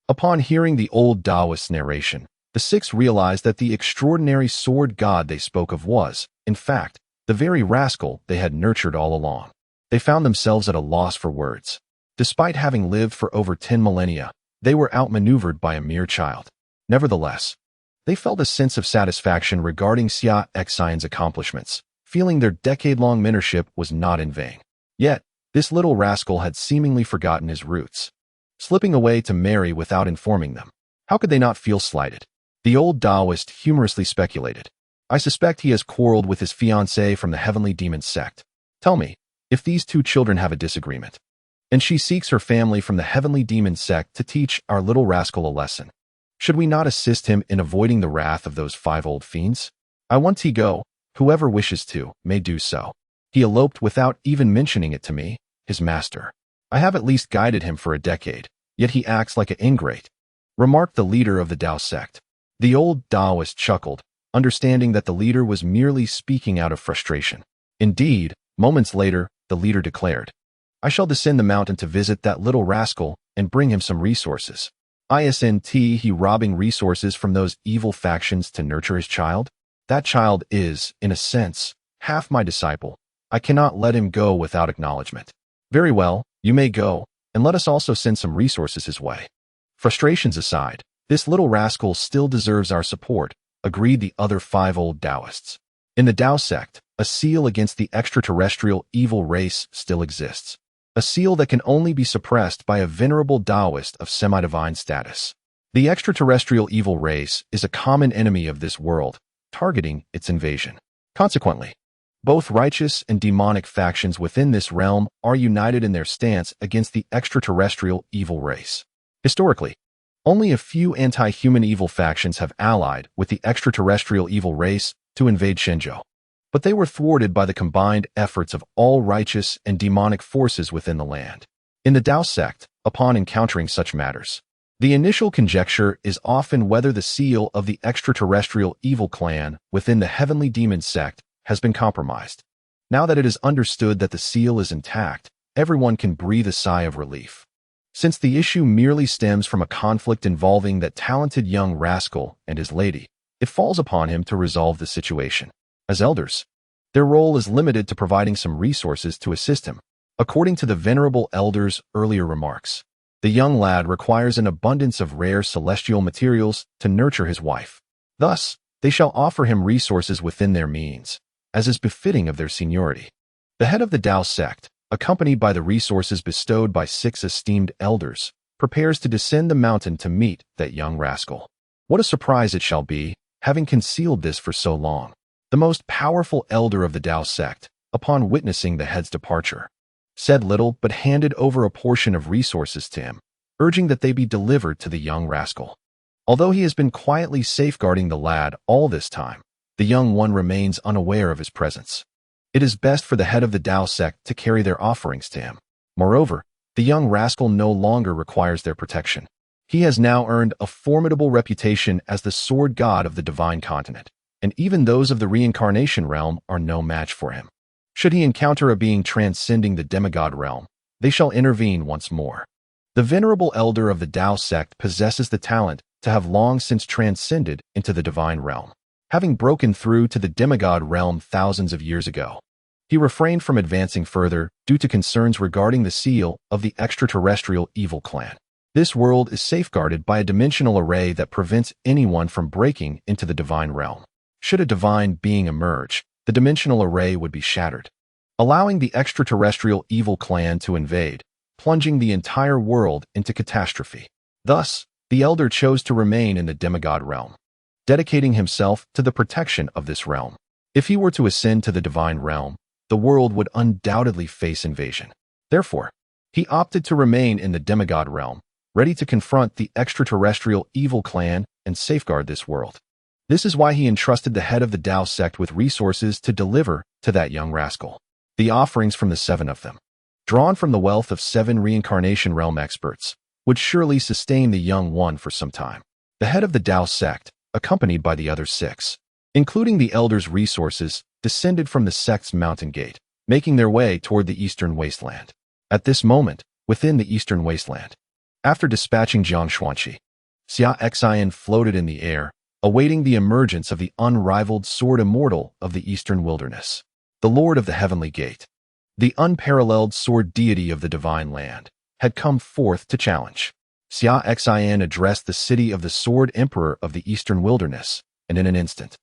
Upon hearing the old Taoist's narration, the 6 realized that the extraordinary sword god they spoke of was, in fact, the very rascal they had nurtured all along. They found themselves at a loss for words. Despite having lived for over 10 millennia, they were outmaneuvered by a mere child. Nevertheless, they felt a sense of satisfaction regarding Xia Xin's accomplishments, feeling their decade-long mentorship was not in vain. Yet, this little rascal had seemingly forgotten his roots, slipping away to marry without informing them. How could they not feel slighted? The old Taoist humorously speculated. I suspect he has quarreled with his fiancée from the heavenly Demon Sect. Tell me, if these 2 children have a disagreement, and she seeks her family from the heavenly Demon Sect to teach our little rascal a lesson, should we not assist him in avoiding the wrath of those 5 old fiends? I want to go. Whoever wishes to, may do so. He eloped without even mentioning it to me, his master. I have at least guided him for a decade, yet he acts like an ingrate, remarked the leader of the Tao sect. The old Taoist chuckled, understanding that the leader was merely speaking out of frustration. Indeed, moments later, the leader declared, I shall descend the mountain to visit that little rascal and bring him some resources. Isn't he robbing resources from those evil factions to nurture his child? That child is, in a sense, half my disciple. I cannot let him go without acknowledgement. Very well, you may go, and let us also send some resources his way. Frustrations aside, this little rascal still deserves our support, agreed the other 5 old Taoists. In the Tao sect, a seal against the extraterrestrial evil race still exists. A seal that can only be suppressed by a venerable Taoist of semi-divine status. The extraterrestrial evil race is a common enemy of this world, targeting its invasion. Consequently, both righteous and demonic factions within this realm are united in their stance against the extraterrestrial evil race. Historically, only a few anti-human evil factions have allied with the extraterrestrial evil race to invade Shenzhou, but they were thwarted by the combined efforts of all righteous and demonic forces within the land. In the Tao sect, upon encountering such matters, the initial conjecture is often whether the seal of the extraterrestrial evil clan within the heavenly demon sect has been compromised. Now that it is understood that the seal is intact, everyone can breathe a sigh of relief. Since the issue merely stems from a conflict involving that talented young rascal and his lady, it falls upon him to resolve the situation. As elders, their role is limited to providing some resources to assist him. According to the venerable elder's earlier remarks, the young lad requires an abundance of rare celestial materials to nurture his wife. Thus, they shall offer him resources within their means, as is befitting of their seniority. The head of the Tao sect, accompanied by the resources bestowed by 6 esteemed elders, prepares to descend the mountain to meet that young rascal. What a surprise it shall be, having concealed this for so long. The most powerful elder of the Tao sect, upon witnessing the head's departure, said little but handed over a portion of resources to him, urging that they be delivered to the young rascal. Although he has been quietly safeguarding the lad all this time, the young one remains unaware of his presence. It is best for the head of the Tao sect to carry their offerings to him. Moreover, the young rascal no longer requires their protection. He has now earned a formidable reputation as the sword god of the divine continent, and even those of the reincarnation realm are no match for him. Should he encounter a being transcending the demigod realm, they shall intervene once more. The venerable elder of the Tao sect possesses the talent to have long since transcended into the divine realm, having broken through to the demigod realm thousands of years ago. He refrained from advancing further due to concerns regarding the seal of the extraterrestrial evil clan. This world is safeguarded by a dimensional array that prevents anyone from breaking into the divine realm. Should a divine being emerge, the dimensional array would be shattered, allowing the extraterrestrial evil clan to invade, plunging the entire world into catastrophe. Thus, the elder chose to remain in the demigod realm, dedicating himself to the protection of this realm. If he were to ascend to the divine realm, the world would undoubtedly face invasion. Therefore, he opted to remain in the demigod realm, ready to confront the extraterrestrial evil clan and safeguard this world. This is why he entrusted the head of the Tao sect with resources to deliver to that young rascal. The offerings from the 7 of them, drawn from the wealth of 7 reincarnation realm experts, would surely sustain the young one for some time. The head of the Tao sect, accompanied by the other 6, including the elders' resources, descended from the sect's mountain gate, making their way toward the eastern wasteland. At this moment, within the eastern wasteland, after dispatching Jiang Xuanqi, Xia Xin floated in the air, awaiting the emergence of the unrivaled sword immortal of the eastern wilderness, the Lord of the Heavenly Gate. The unparalleled sword deity of the divine land had come forth to challenge. Xia Xin addressed the city of the Sword Emperor of the eastern wilderness, and in an instant,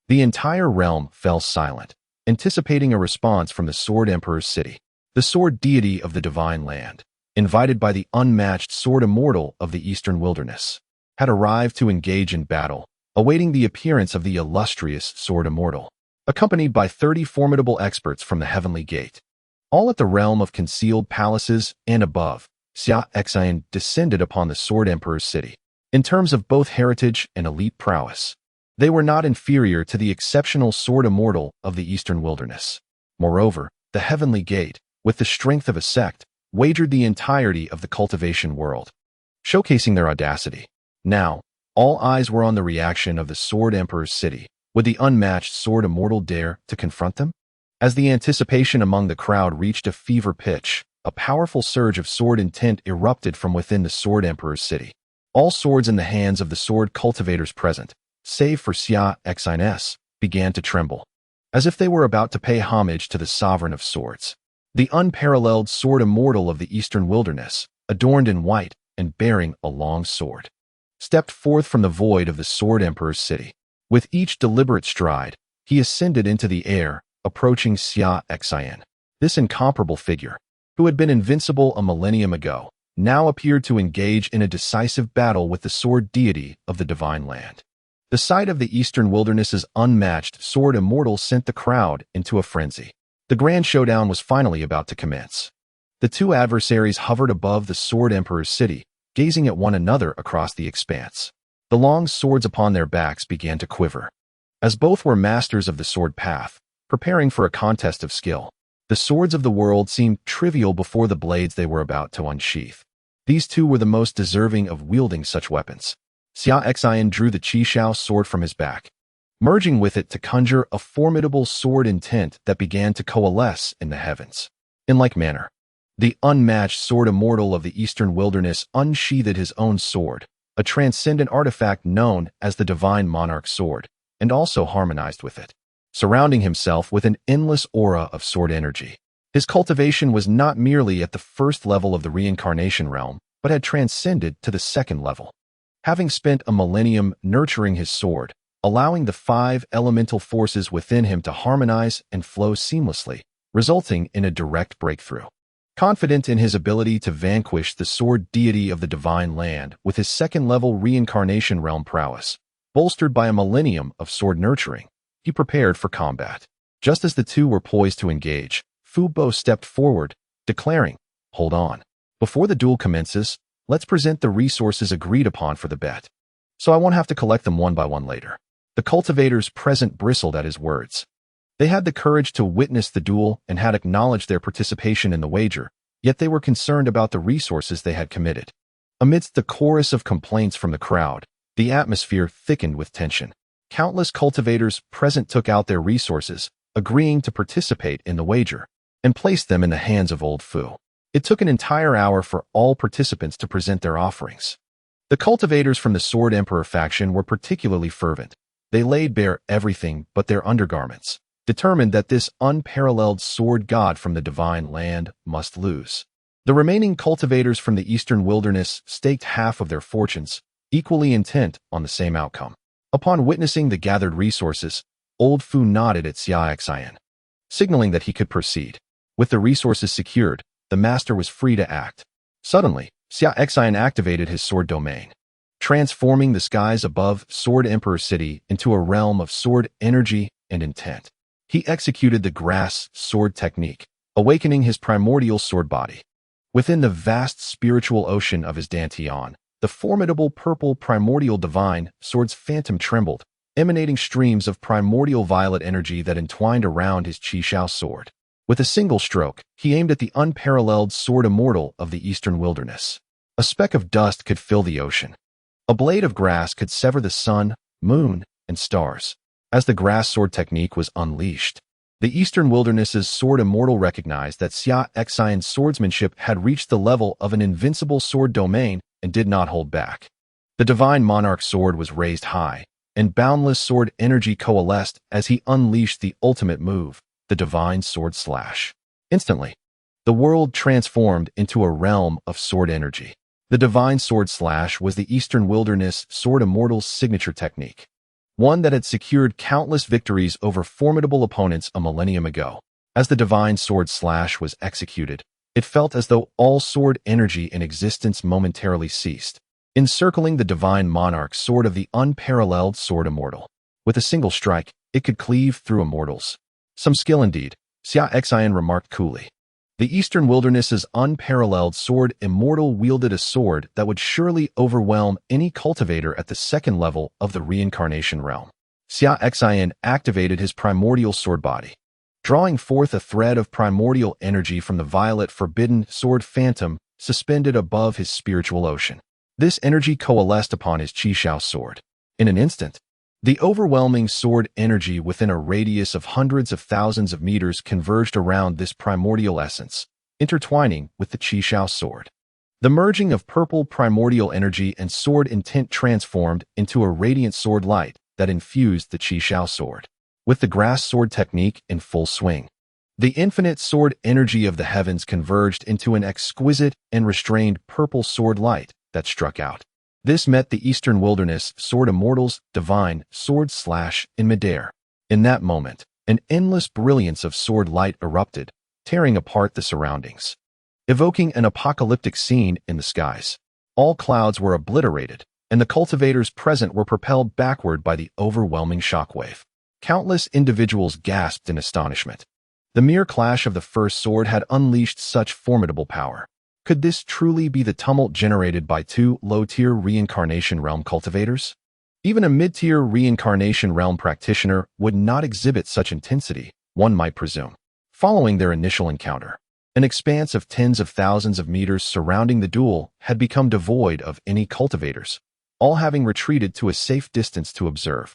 the entire realm fell silent, anticipating a response from the Sword Emperor's city. The sword deity of the divine land, invited by the unmatched sword immortal of the eastern wilderness, had arrived to engage in battle, awaiting the appearance of the illustrious sword immortal, accompanied by 30 formidable experts from the Heavenly Gate. All at the realm of concealed palaces and above, Xia Xin descended upon the Sword Emperor's city. In terms of both heritage and elite prowess, they were not inferior to the exceptional sword immortal of the eastern wilderness. Moreover, the Heavenly Gate, with the strength of a sect, wagered the entirety of the cultivation world, showcasing their audacity. Now, all eyes were on the reaction of the Sword Emperor's city. Would the unmatched sword immortal dare to confront them? As the anticipation among the crowd reached a fever pitch, a powerful surge of sword intent erupted from within the Sword Emperor's city. All swords in the hands of the sword cultivators present, save for Xia Xin, began to tremble, as if they were about to pay homage to the sovereign of swords. The unparalleled sword immortal of the eastern wilderness, adorned in white and bearing a long sword, stepped forth from the void of the Sword Emperor's city. With each deliberate stride, he ascended into the air, approaching Xia Xin. This incomparable figure, who had been invincible a millennium ago, now appeared to engage in a decisive battle with the sword deity of the divine land. The sight of the eastern wilderness's unmatched sword immortal sent the crowd into a frenzy. The grand showdown was finally about to commence. The 2 adversaries hovered above the Sword Emperor's city, gazing at one another across the expanse. The long swords upon their backs began to quiver. As both were masters of the sword path, preparing for a contest of skill, the swords of the world seemed trivial before the blades they were about to unsheath. These 2 were the most deserving of wielding such weapons. Xia Xin drew the Qishao sword from his back, merging with it to conjure a formidable sword intent that began to coalesce in the heavens. In like manner, the unmatched sword immortal of the eastern wilderness unsheathed his own sword, a transcendent artifact known as the Divine Monarch Sword, and also harmonized with it, surrounding himself with an endless aura of sword energy. His cultivation was not merely at the first level of the reincarnation realm, but had transcended to the second level. Having spent a millennium nurturing his sword, allowing the 5 elemental forces within him to harmonize and flow seamlessly, resulting in a direct breakthrough. Confident in his ability to vanquish the sword deity of the divine land with his second-level reincarnation realm prowess, bolstered by a millennium of sword nurturing, he prepared for combat. Just as the 2 were poised to engage, Fu Bo stepped forward, declaring, "Hold on. Before the duel commences, let's present the resources agreed upon for the bet, so I won't have to collect them one by one later." The cultivators present bristled at his words. They had the courage to witness the duel and had acknowledged their participation in the wager, yet they were concerned about the resources they had committed. Amidst the chorus of complaints from the crowd, the atmosphere thickened with tension. Countless cultivators present took out their resources, agreeing to participate in the wager, and placed them in the hands of old Fu. It took an entire hour for all participants to present their offerings. The cultivators from the Sword Emperor faction were particularly fervent. They laid bare everything but their undergarments, determined that this unparalleled sword god from the divine land must lose. The remaining cultivators from the eastern wilderness staked half of their fortunes, equally intent on the same outcome. Upon witnessing the gathered resources, old Fu nodded at Xia Xin, signaling that he could proceed. With the resources secured, the master was free to act. Suddenly, Xia Xin activated his sword domain, transforming the skies above Sword Emperor City into a realm of sword energy and intent. He executed the grass sword technique, awakening his primordial sword body. Within the vast spiritual ocean of his dantian, the formidable purple primordial divine sword's phantom trembled, emanating streams of primordial violet energy that entwined around his Xia sword. With a single stroke, he aimed at the unparalleled sword immortal of the eastern wilderness. A speck of dust could fill the ocean. A blade of grass could sever the sun, moon, and stars. As the grass sword technique was unleashed, the eastern wilderness's sword immortal recognized that Xia Xin's swordsmanship had reached the level of an invincible sword domain and did not hold back. The divine monarch sword was raised high, and boundless sword energy coalesced as he unleashed the ultimate move, the divine sword slash. Instantly, the world transformed into a realm of sword energy. The divine sword slash was the eastern wilderness sword immortal's signature technique, one that had secured countless victories over formidable opponents a millennium ago. As the divine sword slash was executed, it felt as though all sword energy in existence momentarily ceased, encircling the divine monarch sword of the unparalleled sword immortal. With a single strike, it could cleave through immortals. Some skill indeed, Xia Xin remarked coolly. The eastern wilderness's unparalleled sword immortal wielded a sword that would surely overwhelm any cultivator at the second level of the reincarnation realm. Xia Xin activated his primordial sword body, drawing forth a thread of primordial energy from the violet forbidden sword phantom suspended above his spiritual ocean. This energy coalesced upon his Xia sword. In an instant, the overwhelming sword energy within a radius of hundreds of thousands of meters converged around this primordial essence, intertwining with the Xia sword. The merging of purple primordial energy and sword intent transformed into a radiant sword light that infused the Xia sword. With the grass sword technique in full swing, the infinite sword energy of the heavens converged into an exquisite and restrained purple sword light that struck out. This met the eastern wilderness sword immortal's divine sword slash in midair. In that moment, an endless brilliance of sword light erupted, tearing apart the surroundings, evoking an apocalyptic scene in the skies. All clouds were obliterated, and the cultivators present were propelled backward by the overwhelming shockwave. Countless individuals gasped in astonishment. The mere clash of the first sword had unleashed such formidable power. Could this truly be the tumult generated by two low-tier reincarnation realm cultivators? Even a mid-tier reincarnation realm practitioner would not exhibit such intensity, one might presume. Following their initial encounter, an expanse of tens of thousands of meters surrounding the duel had become devoid of any cultivators, all having retreated to a safe distance to observe.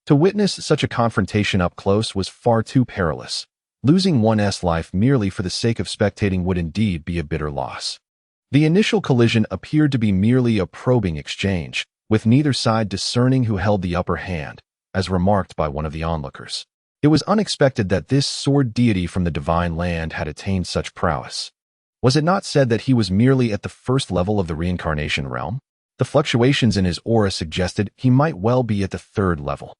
To witness such a confrontation up close was far too perilous. Losing one's life merely for the sake of spectating would indeed be a bitter loss. The initial collision appeared to be merely a probing exchange, with neither side discerning who held the upper hand, as remarked by one of the onlookers. It was unexpected that this sword deity from the divine land had attained such prowess. Was it not said that he was merely at the first level of the reincarnation realm? The fluctuations in his aura suggested he might well be at the third level.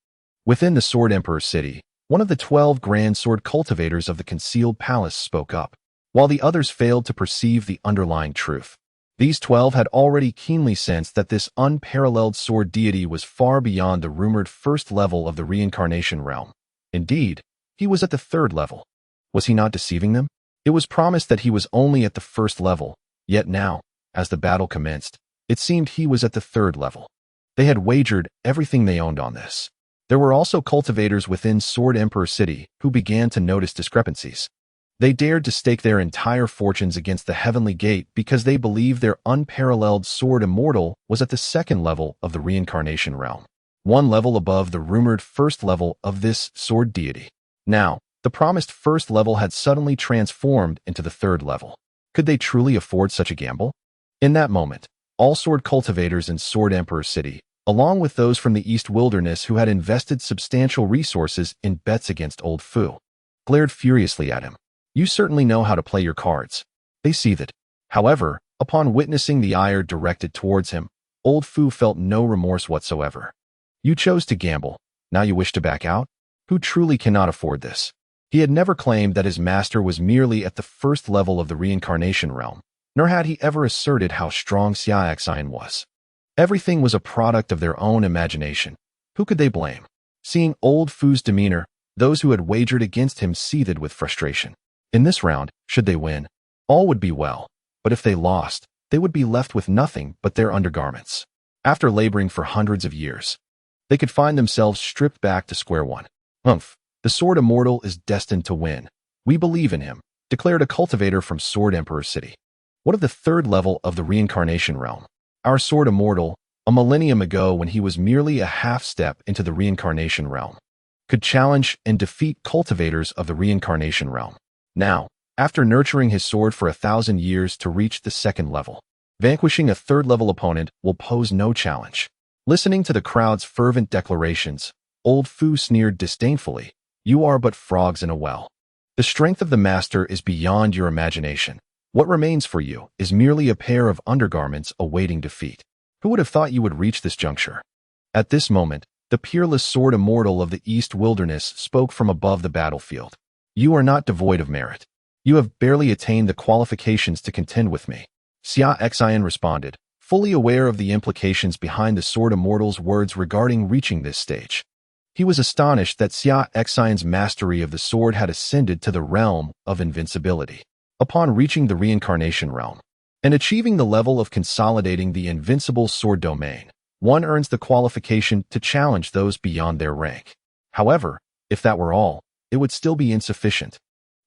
Within the Sword Emperor city, one of the 12 grand sword cultivators of the concealed palace spoke up, while the others failed to perceive the underlying truth. These 12 had already keenly sensed that this unparalleled sword deity was far beyond the rumored first level of the reincarnation realm. Indeed, he was at the third level. Was he not deceiving them? It was promised that he was only at the first level, yet now, as the battle commenced, it seemed he was at the third level. They had wagered everything they owned on this. There were also cultivators within Sword Emperor City who began to notice discrepancies. They dared to stake their entire fortunes against the Heavenly Gate because they believed their unparalleled sword immortal was at the second level of the reincarnation realm, one level above the rumored first level of this sword deity. Now, the promised first level had suddenly transformed into the third level. Could they truly afford such a gamble? In that moment, all sword cultivators in Sword Emperor City, along with those from the East Wilderness who had invested substantial resources in bets against Old Fu, glared furiously at him. You certainly know how to play your cards. They seethed. However, upon witnessing the ire directed towards him, Old Fu felt no remorse whatsoever. You chose to gamble. Now you wish to back out? Who truly cannot afford this? He had never claimed that his master was merely at the first level of the reincarnation realm, nor had he ever asserted how strong Xia Xin was. Everything was a product of their own imagination. Who could they blame? Seeing Old Fu's demeanor, those who had wagered against him seethed with frustration. In this round, should they win, all would be well, but if they lost, they would be left with nothing but their undergarments. After laboring for hundreds of years, they could find themselves stripped back to square one. Humph, the Sword Immortal is destined to win. We believe in him, declared a cultivator from Sword Emperor City. What of the third level of the reincarnation realm? Our Sword Immortal, a millennium ago when he was merely a half step into the reincarnation realm, could challenge and defeat cultivators of the reincarnation realm. Now, after nurturing his sword for 1,000 years to reach the second level, vanquishing a third-level opponent will pose no challenge. Listening to the crowd's fervent declarations, old Fu sneered disdainfully, "You are but frogs in a well. The strength of the master is beyond your imagination. What remains for you is merely a pair of undergarments awaiting defeat. Who would have thought you would reach this juncture?" At this moment, the peerless Sword Immortal of the East Wilderness spoke from above the battlefield. "You are not devoid of merit. You have barely attained the qualifications to contend with me." Xia Xin responded, fully aware of the implications behind the Sword Immortal's words regarding reaching this stage. He was astonished that Xia Xin's mastery of the sword had ascended to the realm of invincibility. Upon reaching the reincarnation realm and achieving the level of consolidating the invincible sword domain, one earns the qualification to challenge those beyond their rank. However, if that were all, it would still be insufficient.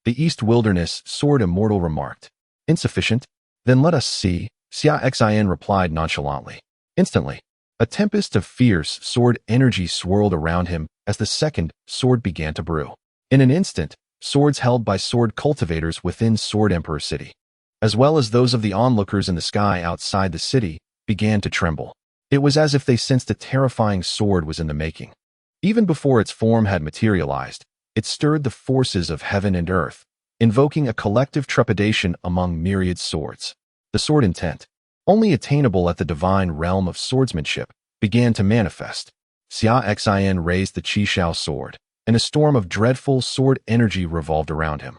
The East Wilderness Sword Immortal remarked. "Insufficient? Then let us see," Xia Xin replied nonchalantly. Instantly, a tempest of fierce sword energy swirled around him as the second sword began to brew. In an instant, swords held by sword cultivators within Sword Emperor City, as well as those of the onlookers in the sky outside the city, began to tremble. It was as if they sensed a terrifying sword was in the making. Even before its form had materialized, it stirred the forces of heaven and earth, invoking a collective trepidation among myriad swords. The sword intent, only attainable at the divine realm of swordsmanship, began to manifest. Xia Xin raised the Qishao sword, and a storm of dreadful sword energy revolved around him,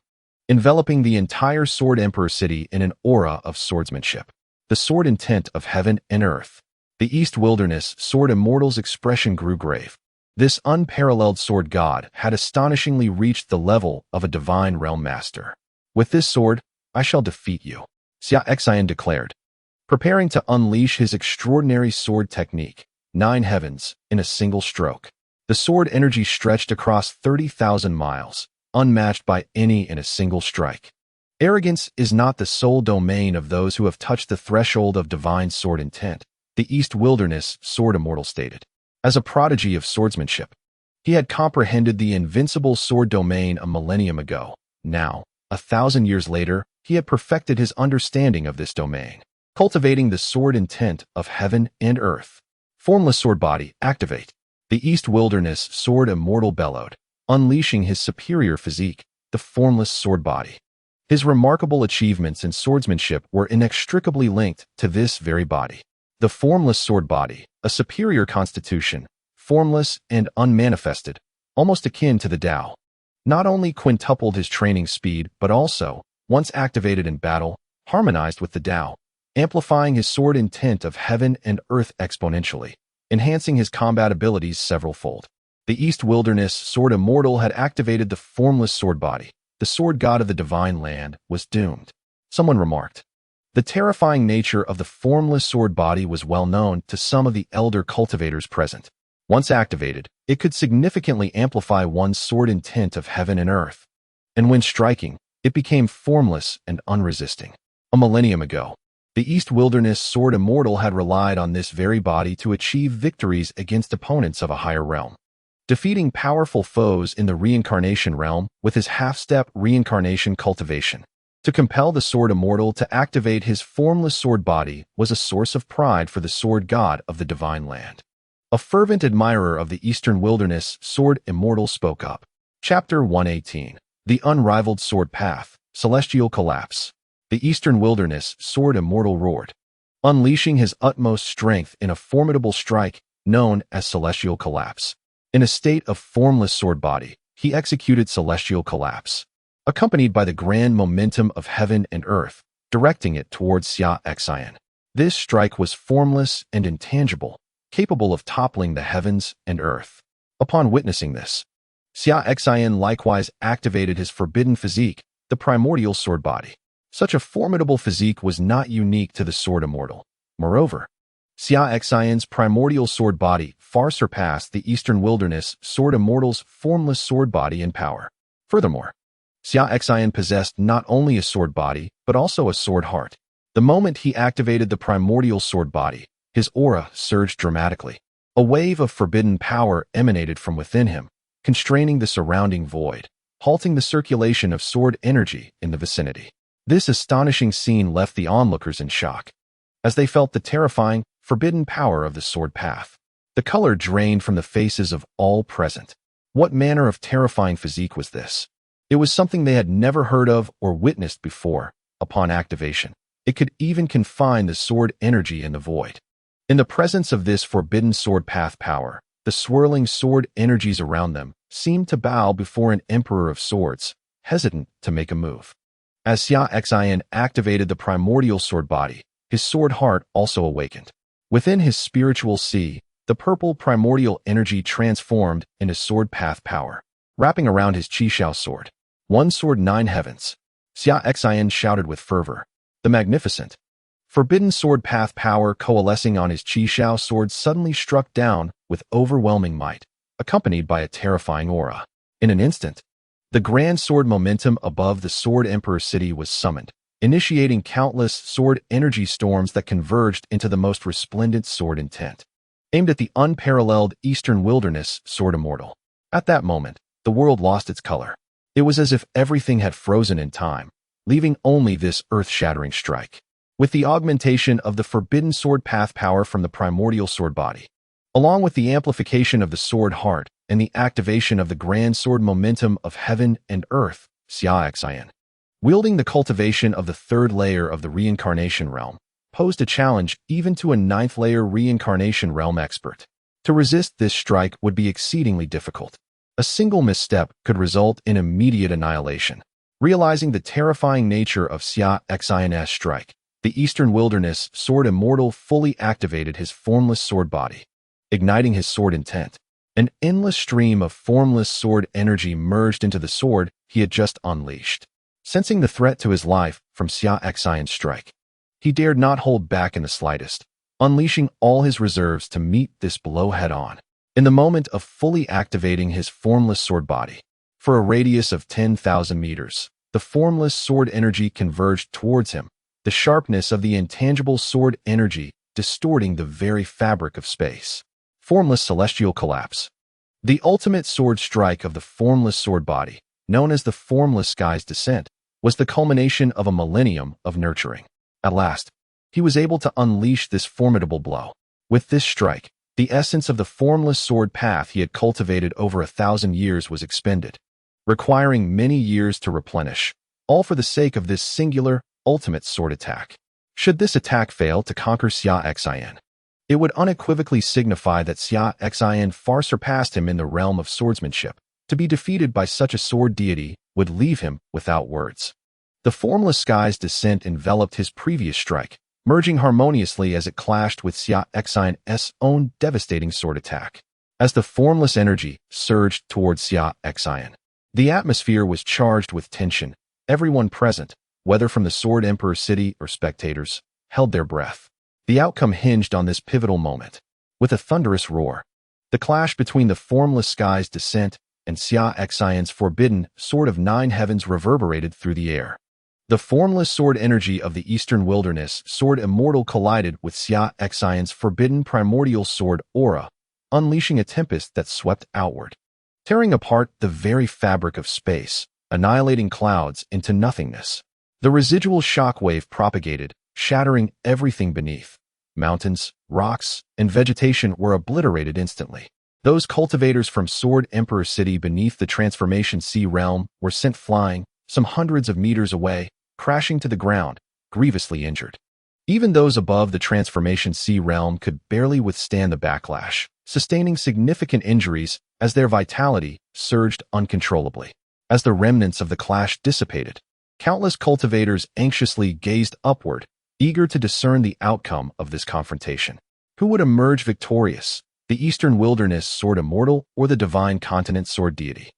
enveloping the entire Sword Emperor City in an aura of swordsmanship. The sword intent of heaven and earth. The East Wilderness Sword Immortal's expression grew grave. This unparalleled sword god had astonishingly reached the level of a divine realm master. "With this sword, I shall defeat you," Xia Xin declared, preparing to unleash his extraordinary sword technique, 9 heavens, in a single stroke. The sword energy stretched across 30,000 miles, unmatched by any in a single strike. Arrogance is not the sole domain of those who have touched the threshold of divine sword intent, the East Wilderness Sword Immortal stated. As a prodigy of swordsmanship, he had comprehended the invincible sword domain a millennium ago. Now, 1,000 years later, he had perfected his understanding of this domain, cultivating the sword intent of heaven and earth. Formless sword body, activate. The East Wilderness Sword Immortal bellowed, unleashing his superior physique, the formless sword body. His remarkable achievements in swordsmanship were inextricably linked to this very body. The formless sword body, a superior constitution, formless and unmanifested, almost akin to the Tao, not only quintupled his training speed but also, once activated in battle, harmonized with the Tao, amplifying his sword intent of heaven and earth exponentially, enhancing his combat abilities several-fold. The East Wilderness Sword Immortal had activated the formless sword body. The sword god of the divine land was doomed. Someone remarked. The terrifying nature of the formless sword body was well known to some of the elder cultivators present. Once activated, it could significantly amplify one's sword intent of heaven and earth. And when striking, it became formless and unresisting. A millennium ago, the East Wilderness Sword Immortal had relied on this very body to achieve victories against opponents of a higher realm, defeating powerful foes in the reincarnation realm with his half-step reincarnation cultivation. To compel the Sword Immortal to activate his formless sword body was a source of pride for the sword god of the divine land. A fervent admirer of the Eastern Wilderness Sword Immortal spoke up. Chapter 118. The Unrivaled Sword Path, Celestial Collapse. The Eastern Wilderness Sword Immortal roared, unleashing his utmost strength in a formidable strike known as Celestial Collapse. In a state of formless sword body, he executed Celestial Collapse, accompanied by the grand momentum of heaven and earth, directing it towards Xia Xin. This strike was formless and intangible, capable of toppling the heavens and earth. Upon witnessing this, Xia Xin likewise activated his forbidden physique, the Primordial Sword Body. Such a formidable physique was not unique to the Sword Immortal. Moreover, Xia Xin's primordial sword body far surpassed the Eastern Wilderness Sword Immortal's formless sword body in power. Furthermore, Xia Xin possessed not only a sword body, but also a sword heart. The moment he activated the primordial sword body, his aura surged dramatically. A wave of forbidden power emanated from within him, constraining the surrounding void, halting the circulation of sword energy in the vicinity. This astonishing scene left the onlookers in shock, as they felt the terrifying, forbidden power of the sword path. The color drained from the faces of all present. What manner of terrifying physique was this? It was something they had never heard of or witnessed before. Upon activation, it could even confine the sword energy in the void. In the presence of this forbidden sword path power, the swirling sword energies around them seemed to bow before an emperor of swords, hesitant to make a move. As Xia Xin activated the primordial sword body, his sword heart also awakened. Within his spiritual sea, the purple primordial energy transformed into sword path power, wrapping around his Qishao sword. One sword, 9 heavens. Xia Xin shouted with fervor. The magnificent, forbidden sword path power coalescing on his Qishao sword suddenly struck down with overwhelming might, accompanied by a terrifying aura. In an instant, the grand sword momentum above the Sword Emperor city was summoned, initiating countless sword energy storms that converged into the most resplendent sword intent, aimed at the unparalleled Eastern Wilderness Sword Immortal. At that moment, the world lost its color. It was as if everything had frozen in time, leaving only this earth-shattering strike. With the augmentation of the forbidden sword path power from the primordial sword body, along with the amplification of the sword heart and the activation of the grand sword momentum of heaven and earth, Xia Xin, wielding the cultivation of the third layer of the reincarnation realm, posed a challenge even to a 9th layer reincarnation realm expert. To resist this strike would be exceedingly difficult. A single misstep could result in immediate annihilation. Realizing the terrifying nature of Xia Xin's strike, the Eastern Wilderness Sword Immortal fully activated his formless sword body, igniting his sword intent. An endless stream of formless sword energy merged into the sword he had just unleashed. Sensing the threat to his life from Xia Xin's strike, he dared not hold back in the slightest, unleashing all his reserves to meet this blow head-on. In the moment of fully activating his formless sword body, for a radius of 10,000 meters, the formless sword energy converged towards him, the sharpness of the intangible sword energy distorting the very fabric of space. Formless celestial collapse. The ultimate sword strike of the formless sword body, known as the formless sky's descent, was the culmination of a millennium of nurturing. At last, he was able to unleash this formidable blow. With this strike, the essence of the formless sword path he had cultivated over 1,000 years was expended, requiring many years to replenish, all for the sake of this singular, ultimate sword attack. Should this attack fail to conquer Xia Xin, it would unequivocally signify that Xia Xin far surpassed him in the realm of swordsmanship. To be defeated by such a sword deity would leave him without words. The formless sky's descent enveloped his previous strike, merging harmoniously as it clashed with Xia Xin's own devastating sword attack. As the formless energy surged towards Xia Xin, the atmosphere was charged with tension. Everyone present, whether from the Sword Emperor city or spectators, held their breath. The outcome hinged on this pivotal moment. With a thunderous roar, the clash between the formless sky's descent and Xia Xin's forbidden sword of 9 heavens reverberated through the air. The formless sword energy of the Eastern Wilderness Sword Immortal collided with Xia Xin's forbidden primordial sword aura, unleashing a tempest that swept outward, tearing apart the very fabric of space, annihilating clouds into nothingness. The residual shockwave propagated, shattering everything beneath. Mountains, rocks, and vegetation were obliterated instantly. Those cultivators from Sword Emperor City beneath the Transformation Sea realm were sent flying, some hundreds of meters away, crashing to the ground, grievously injured. Even those above the Transformation Sea realm could barely withstand the backlash, sustaining significant injuries as their vitality surged uncontrollably. As the remnants of the clash dissipated, countless cultivators anxiously gazed upward, eager to discern the outcome of this confrontation. Who would emerge victorious, the Eastern Wilderness Sword Immortal or the Divine Continent Sword Deity?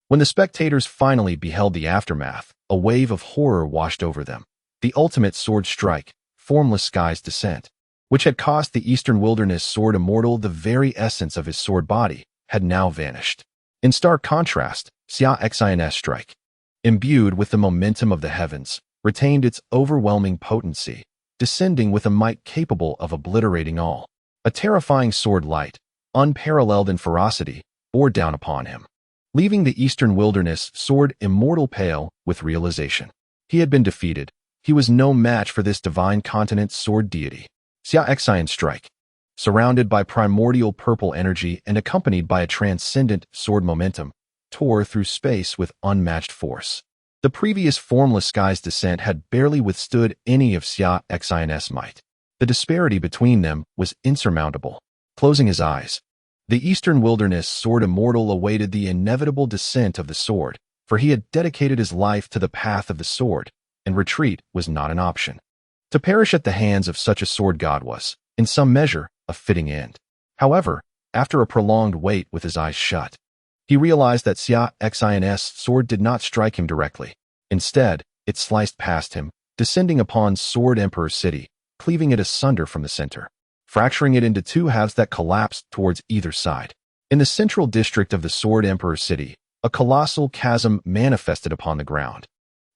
When the spectators finally beheld the aftermath, a wave of horror washed over them. The ultimate sword strike, formless sky's descent, which had cost the Eastern Wilderness Sword Immortal the very essence of his sword body, had now vanished. In stark contrast, Xia Xin's strike, imbued with the momentum of the heavens, retained its overwhelming potency, descending with a might capable of obliterating all. A terrifying sword light, unparalleled in ferocity, bore down upon him, leaving the Eastern Wilderness Sword Immortal pale with realization. He had been defeated. He was no match for this divine continent sword deity. Xia Xin's strike, surrounded by primordial purple energy and accompanied by a transcendent sword momentum, tore through space with unmatched force. The previous formless sky's descent had barely withstood any of Xia Xin's might. The disparity between them was insurmountable. Closing his eyes, the Eastern Wilderness Sword Immortal awaited the inevitable descent of the sword, for he had dedicated his life to the path of the sword, and retreat was not an option. To perish at the hands of such a sword god was, in some measure, a fitting end. However, after a prolonged wait with his eyes shut, he realized that Xia Xin's sword did not strike him directly. Instead, it sliced past him, descending upon Sword Emperor City, cleaving it asunder from the center, fracturing it into two halves that collapsed towards either side. In the central district of the Sword Emperor City, a colossal chasm manifested upon the ground,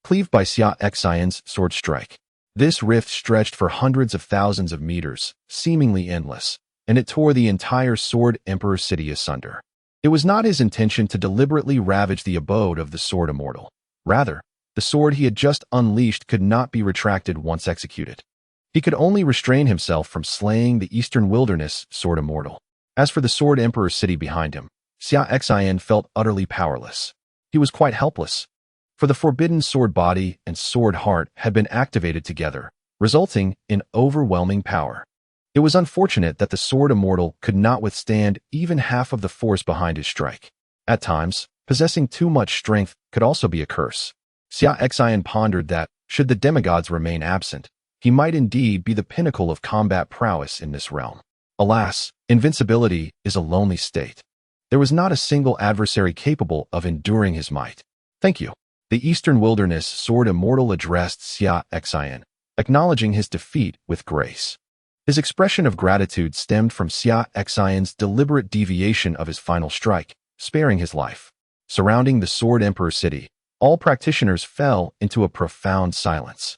cleaved by Xia Xin's sword strike. This rift stretched for hundreds of thousands of meters, seemingly endless, and it tore the entire Sword Emperor City asunder. It was not his intention to deliberately ravage the abode of the Sword Immortal. Rather, the sword he had just unleashed could not be retracted once executed. He could only restrain himself from slaying the Eastern Wilderness Sword Immortal. As for the Sword Emperor City behind him, Xia Xin felt utterly powerless. He was quite helpless, for the forbidden sword body and sword heart had been activated together, resulting in overwhelming power. It was unfortunate that the Sword Immortal could not withstand even half of the force behind his strike. At times, possessing too much strength could also be a curse. Xia Xin pondered that, should the demigods remain absent, he might indeed be the pinnacle of combat prowess in this realm. Alas, invincibility is a lonely state. There was not a single adversary capable of enduring his might. Thank you. The Eastern Wilderness Sword Immortal addressed Xia Xin, acknowledging his defeat with grace. His expression of gratitude stemmed from Xia Xin's deliberate deviation of his final strike, sparing his life. Surrounding the Sword Emperor City, all practitioners fell into a profound silence,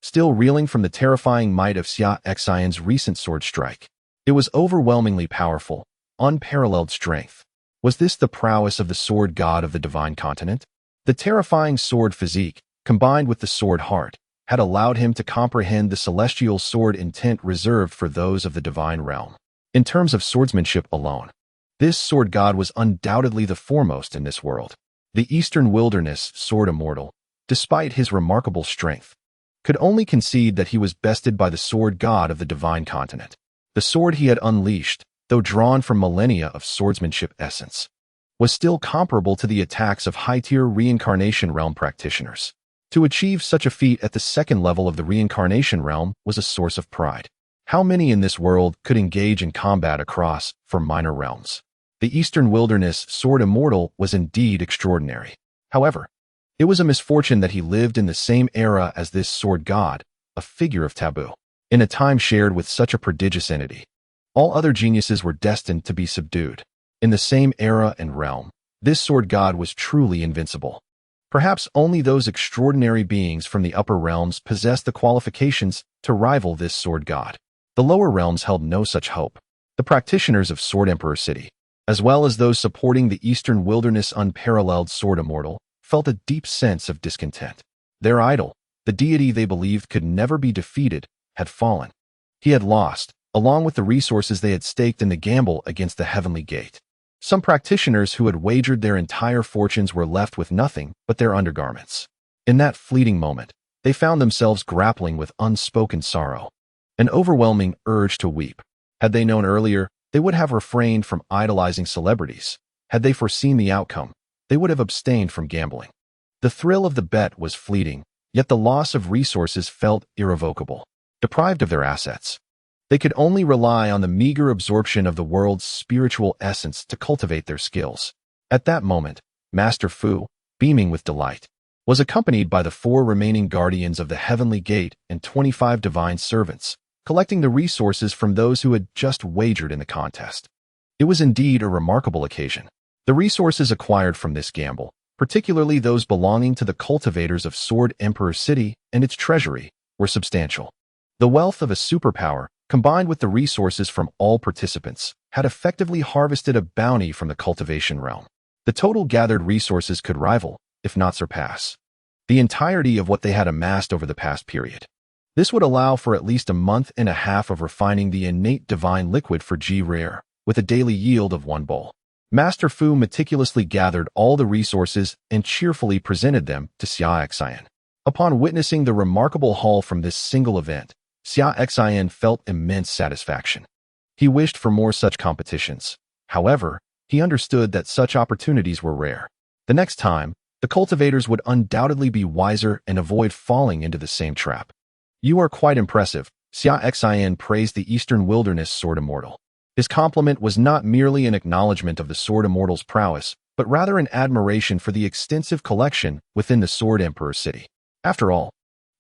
still reeling from the terrifying might of Xia Xin's recent sword strike. It was overwhelmingly powerful, unparalleled strength. Was this the prowess of the sword god of the divine continent? The terrifying sword physique, combined with the sword heart, had allowed him to comprehend the celestial sword intent reserved for those of the divine realm. In terms of swordsmanship alone, this sword god was undoubtedly the foremost in this world. The Eastern Wilderness Sword Immortal, despite his remarkable strength, could only concede that he was bested by the sword god of the divine continent. The sword he had unleashed, though drawn from millennia of swordsmanship essence, was still comparable to the attacks of high-tier reincarnation realm practitioners. To achieve such a feat at the second level of the reincarnation realm was a source of pride. How many in this world could engage in combat across for minor realms? The Eastern Wilderness Sword Immortal was indeed extraordinary. However, it was a misfortune that he lived in the same era as this sword god, a figure of taboo, in a time shared with such a prodigious entity. All other geniuses were destined to be subdued. In the same era and realm, this sword god was truly invincible. Perhaps only those extraordinary beings from the upper realms possessed the qualifications to rival this sword god. The lower realms held no such hope. The practitioners of Sword Emperor City, as well as those supporting the Eastern Wilderness Unparalleled Sword Immortal, felt a deep sense of discontent. Their idol, the deity they believed could never be defeated, had fallen. He had lost, along with the resources they had staked in the gamble against the Heavenly Gate. Some practitioners who had wagered their entire fortunes were left with nothing but their undergarments. In that fleeting moment, they found themselves grappling with unspoken sorrow, an overwhelming urge to weep. Had they known earlier, they would have refrained from idolizing celebrities. Had they foreseen the outcome, they would have abstained from gambling. The thrill of the bet was fleeting, yet the loss of resources felt irrevocable. Deprived of their assets, they could only rely on the meager absorption of the world's spiritual essence to cultivate their skills. At that moment, Master Fu, beaming with delight, was accompanied by the 4 remaining guardians of the Heavenly Gate and 25 divine servants, collecting the resources from those who had just wagered in the contest. It was indeed a remarkable occasion. The resources acquired from this gamble, particularly those belonging to the cultivators of Sword Emperor City and its treasury, were substantial. The wealth of a superpower, combined with the resources from all participants, had effectively harvested a bounty from the cultivation realm. The total gathered resources could rival, if not surpass, the entirety of what they had amassed over the past period. This would allow for at least a month and a half of refining the innate divine liquid for G rare, with a daily yield of 1 bowl. Master Fu meticulously gathered all the resources and cheerfully presented them to Xia Xin. Upon witnessing the remarkable haul from this single event, Xia Xin felt immense satisfaction. He wished for more such competitions. However, he understood that such opportunities were rare. The next time, the cultivators would undoubtedly be wiser and avoid falling into the same trap. "You are quite impressive," Xia Xin praised the Eastern Wilderness Sword Immortal. His compliment was not merely an acknowledgement of the Sword Immortal's prowess, but rather an admiration for the extensive collection within the Sword Emperor City. After all,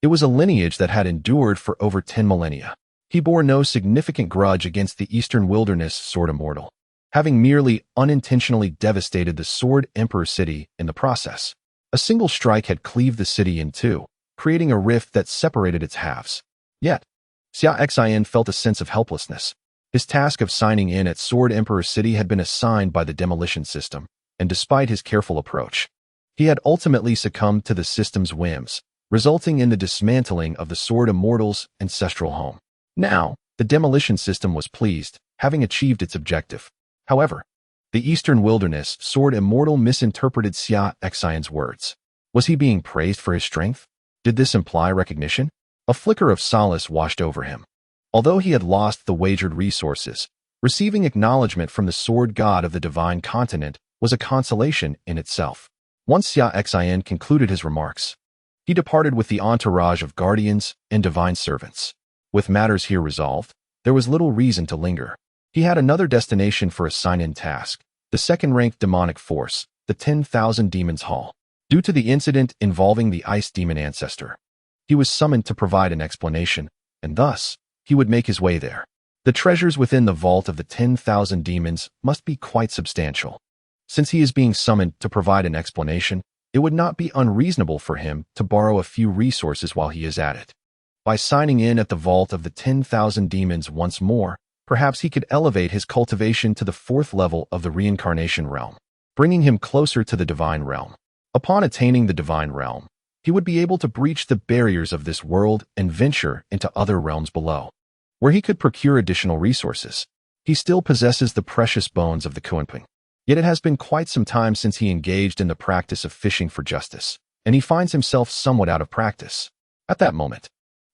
it was a lineage that had endured for over 10 millennia. He bore no significant grudge against the Eastern Wilderness Sword Immortal, having merely unintentionally devastated the Sword Emperor City in the process. A single strike had cleaved the city in two, creating a rift that separated its halves. Yet, Xia Xin felt a sense of helplessness. His task of signing in at Sword Emperor City had been assigned by the demolition system, and despite his careful approach, he had ultimately succumbed to the system's whims, resulting in the dismantling of the Sword Immortal's ancestral home. Now, the demolition system was pleased, having achieved its objective. However, the Eastern Wilderness Sword Immortal misinterpreted Xia Xin's words. Was he being praised for his strength? Did this imply recognition? A flicker of solace washed over him. Although he had lost the wagered resources, receiving acknowledgement from the sword god of the divine continent was a consolation in itself. Once Xia Xin concluded his remarks, he departed with the entourage of guardians and divine servants. With matters here resolved, there was little reason to linger. He had another destination for a sign-in task, the second-ranked demonic force, the 10,000 Demons Hall. Due to the incident involving the Ice Demon Ancestor, he was summoned to provide an explanation, and thus, he would make his way there. The treasures within the vault of the 10,000 demons must be quite substantial. Since he is being summoned to provide an explanation, it would not be unreasonable for him to borrow a few resources while he is at it. By signing in at the vault of the 10,000 demons once more, perhaps he could elevate his cultivation to the 4th level of the reincarnation realm, bringing him closer to the divine realm. Upon attaining the divine realm, he would be able to breach the barriers of this world and venture into other realms below, where he could procure additional resources. He still possesses the precious bones of the Kunping. Yet it has been quite some time since he engaged in the practice of fishing for justice, and he finds himself somewhat out of practice. At that moment,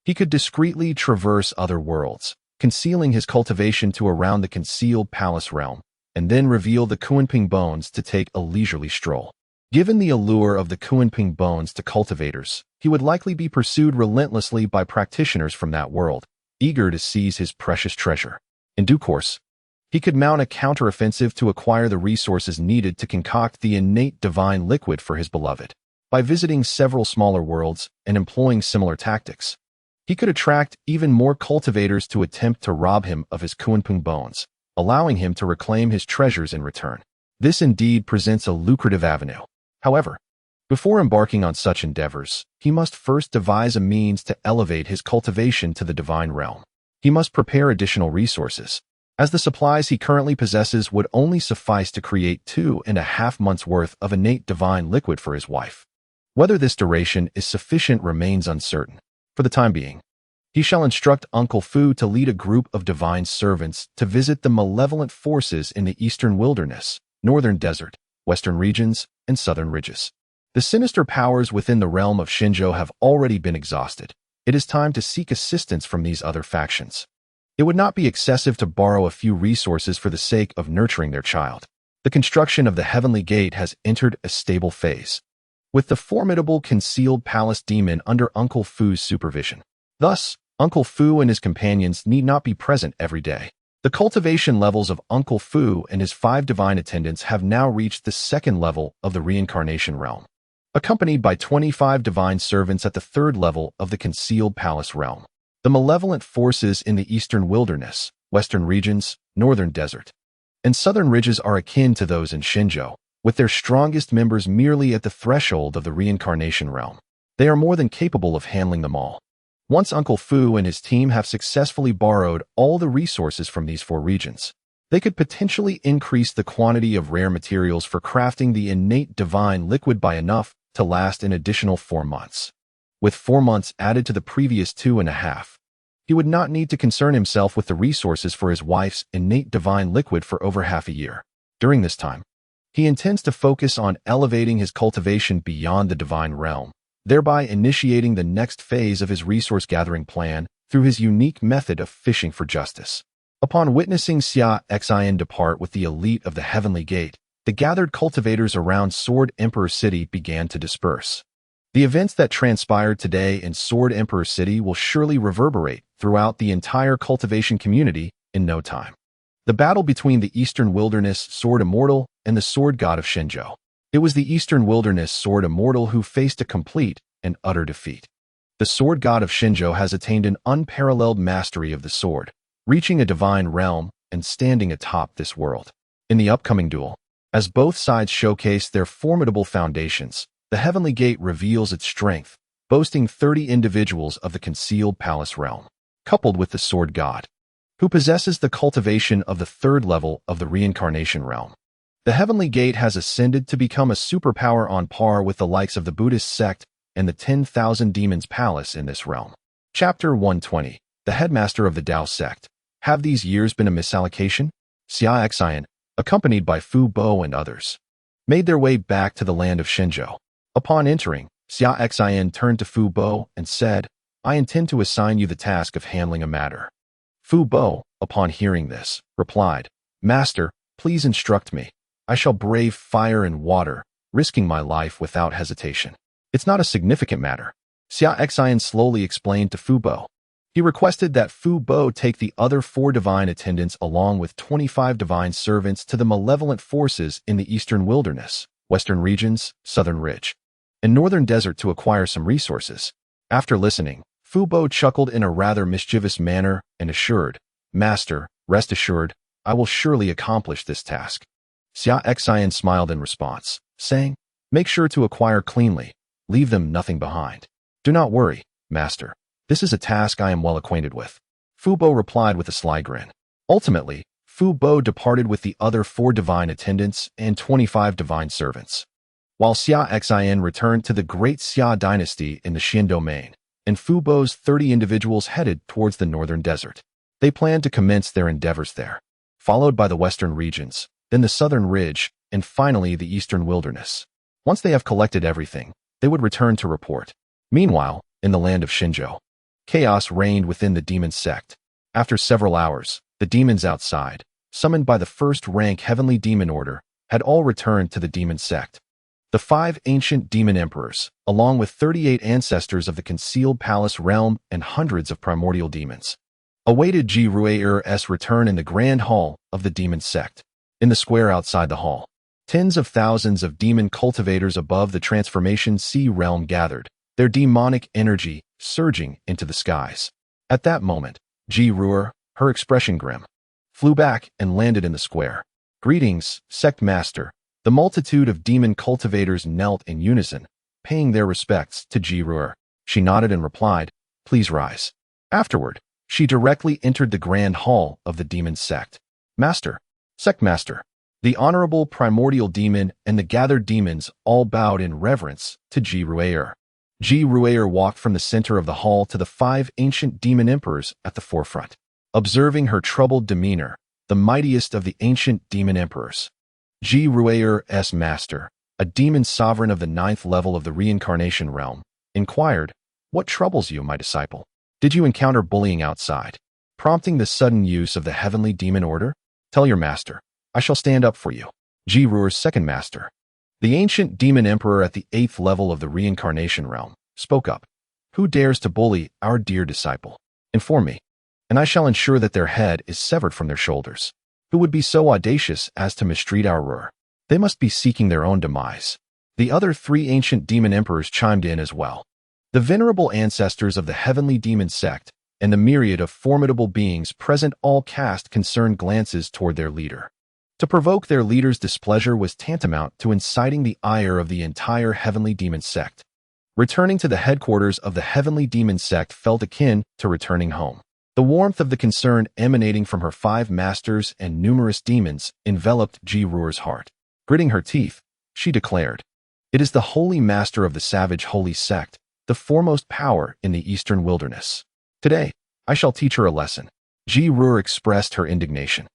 he could discreetly traverse other worlds, concealing his cultivation to around the concealed palace realm, and then reveal the Kunping bones to take a leisurely stroll. Given the allure of the Kunping bones to cultivators, he would likely be pursued relentlessly by practitioners from that world, eager to seize his precious treasure. In due course, he could mount a counteroffensive to acquire the resources needed to concoct the innate divine liquid for his beloved. By visiting several smaller worlds and employing similar tactics, he could attract even more cultivators to attempt to rob him of his Kunping bones, allowing him to reclaim his treasures in return. This indeed presents a lucrative avenue. However, before embarking on such endeavors, he must first devise a means to elevate his cultivation to the divine realm. He must prepare additional resources, as the supplies he currently possesses would only suffice to create 2.5 months' worth of innate divine liquid for his wife. Whether this duration is sufficient remains uncertain. For the time being, he shall instruct Uncle Fu to lead a group of divine servants to visit the malevolent forces in the eastern wilderness, northern desert, western regions, and southern ridges. The sinister powers within the realm of Shinzhou have already been exhausted. It is time to seek assistance from these other factions. It would not be excessive to borrow a few resources for the sake of nurturing their child. The construction of the Heavenly Gate has entered a stable phase, with the formidable concealed palace demon under Uncle Fu's supervision. Thus, Uncle Fu and his companions need not be present every day. The cultivation levels of Uncle Fu and his 5 divine attendants have now reached the 2nd level of the reincarnation realm, accompanied by 25 divine servants at the 3rd level of the concealed palace realm. the malevolent forces in the eastern wilderness, western regions, northern desert, and southern ridges are akin to those in Xinzhou, with their strongest members merely at the threshold of the reincarnation realm. They are more than capable of handling them all. Once Uncle Fu and his team have successfully borrowed all the resources from these 4 regions, they could potentially increase the quantity of rare materials for crafting the innate divine liquid by enough to last an additional 4 months. With 4 months added to the previous 2.5, he would not need to concern himself with the resources for his wife's innate divine liquid for over half a year. During this time, he intends to focus on elevating his cultivation beyond the divine realm, thereby initiating the next phase of his resource-gathering plan through his unique method of fishing for justice. Upon witnessing Xia Xin depart with the elite of the Heavenly Gate, the gathered cultivators around Sword Emperor City began to disperse. The events that transpired today in Sword Emperor City will surely reverberate throughout the entire cultivation community in no time. The battle between the Eastern Wilderness Sword Immortal and the Sword God of Xinzhou. It was the Eastern Wilderness Sword Immortal who faced a complete and utter defeat. The Sword God of Xinzhou has attained an unparalleled mastery of the sword, reaching a divine realm and standing atop this world. In the upcoming duel, as both sides showcase their formidable foundations, the Heavenly Gate reveals its strength, boasting 30 individuals of the concealed palace realm, coupled with the Sword God, who possesses the cultivation of the 3rd level of the reincarnation realm. The Heavenly Gate has ascended to become a superpower on par with the likes of the Buddhist sect and the 10,000 Demons Palace in this realm. Chapter 120. The headmaster of the Dao sect. Have these years been a misallocation? Xia Xin, accompanied by Fu Bo and others, made their way back to the land of Xinzhou. Upon entering, Xia Xin turned to Fu Bo and said, "I intend to assign you the task of handling a matter." Fu Bo, upon hearing this, replied, "Master, please instruct me. I shall brave fire and water, risking my life without hesitation." "It's not a significant matter," Xia Xin slowly explained to Fu Bo. He requested that Fu Bo take the other 4 divine attendants along with 25 divine servants to the malevolent forces in the Eastern Wilderness, Western Regions, Southern Ridge, and Northern Desert to acquire some resources. After listening, Fu Bo chuckled in a rather mischievous manner and assured, "Master, rest assured, I will surely accomplish this task." Xia Xin smiled in response, saying, "Make sure to acquire cleanly. Leave them nothing behind." "Do not worry, Master. This is a task I am well acquainted with." Fu Bo replied with a sly grin. Ultimately, Fu Bo departed with the other 4 divine attendants and 25 divine servants, while Xia Xin returned to the Great Xia dynasty in the Xian domain, and Fu Bo's 30 individuals headed towards the northern desert. They planned to commence their endeavors there, followed by the western regions, then the southern ridge, and finally the eastern wilderness. Once they have collected everything, they would return to report. Meanwhile, in the land of Xinzhou, chaos reigned within the Demon Sect. After several hours, the demons outside, summoned by the first-rank Heavenly Demon Order, had all returned to the Demon Sect. The 5 ancient demon emperors, along with 38 ancestors of the concealed palace realm and hundreds of primordial demons, awaited Ji Rui's return in the grand hall of the Demon Sect. In the square outside the hall, tens of thousands of demon cultivators above the transformation sea realm gathered, their demonic energy surging into the skies. At that moment, Ji Rui, her expression grim, flew back and landed in the square. "Greetings, Sect Master." The multitude of demon cultivators knelt in unison, paying their respects to Ji Rui. She nodded and replied, "Please rise." Afterward, she directly entered the grand hall of the Demon Sect. "Master, Sect Master." The honorable primordial demon and the gathered demons all bowed in reverence to Ji Rui. Ji Rui walked from the center of the hall to the 5 ancient demon emperors at the forefront. Observing her troubled demeanor, the mightiest of the ancient demon emperors, Ji Rui's master, a demon sovereign of the 9th level of the reincarnation realm, inquired, "What troubles you, my disciple? Did you encounter bullying outside, prompting the sudden use of the Heavenly Demon Order? Tell your master, I shall stand up for you." Ji Rui's second master, the ancient demon emperor at the 8th level of the reincarnation realm, spoke up. "Who dares to bully our dear disciple? Inform me, and I shall ensure that their head is severed from their shoulders. Who would be so audacious as to mistreat our ruler? They must be seeking their own demise." The other 3 ancient demon emperors chimed in as well. The venerable ancestors of the Heavenly Demon Sect, and the myriad of formidable beings present all cast concerned glances toward their leader. To provoke their leader's displeasure was tantamount to inciting the ire of the entire Heavenly Demon Sect. Returning to the headquarters of the Heavenly Demon Sect felt akin to returning home. The warmth of the concern emanating from her 5 masters and numerous demons enveloped Ji Ruer's heart. Gritting her teeth, she declared, "It is the Holy Master of the Savage Holy Sect, the foremost power in the Eastern Wilderness. Today, I shall teach her a lesson." Ji Ruer expressed her indignation.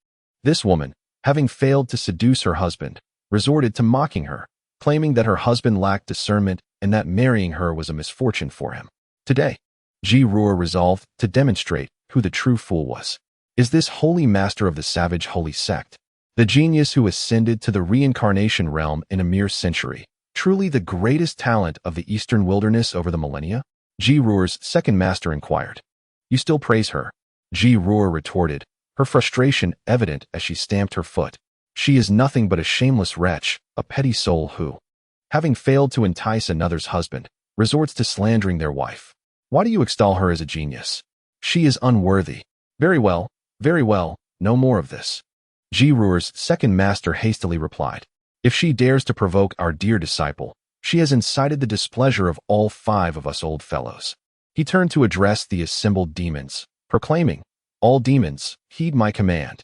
This woman, having failed to seduce her husband, resorted to mocking her, claiming that her husband lacked discernment and that marrying her was a misfortune for him. Today, Ji Ruer resolved to demonstrate who the true fool was. Is this Holy Master of the Savage Holy Sect, the genius who ascended to the reincarnation realm in a mere century, truly the greatest talent of the Eastern Wilderness over the millennia? Ji Ruer's second master inquired. "You still praise her?" Ji Ruer retorted, her frustration evident as she stamped her foot. "She is nothing but a shameless wretch, a petty soul who, having failed to entice another's husband, resorts to slandering their wife. Why do you extol her as a genius? She is unworthy." Very well, no more of this." Ji Ruer's second master hastily replied. "If she dares to provoke our dear disciple, she has incited the displeasure of all 5 of us old fellows." He turned to address the assembled demons, proclaiming, "All demons, heed my command.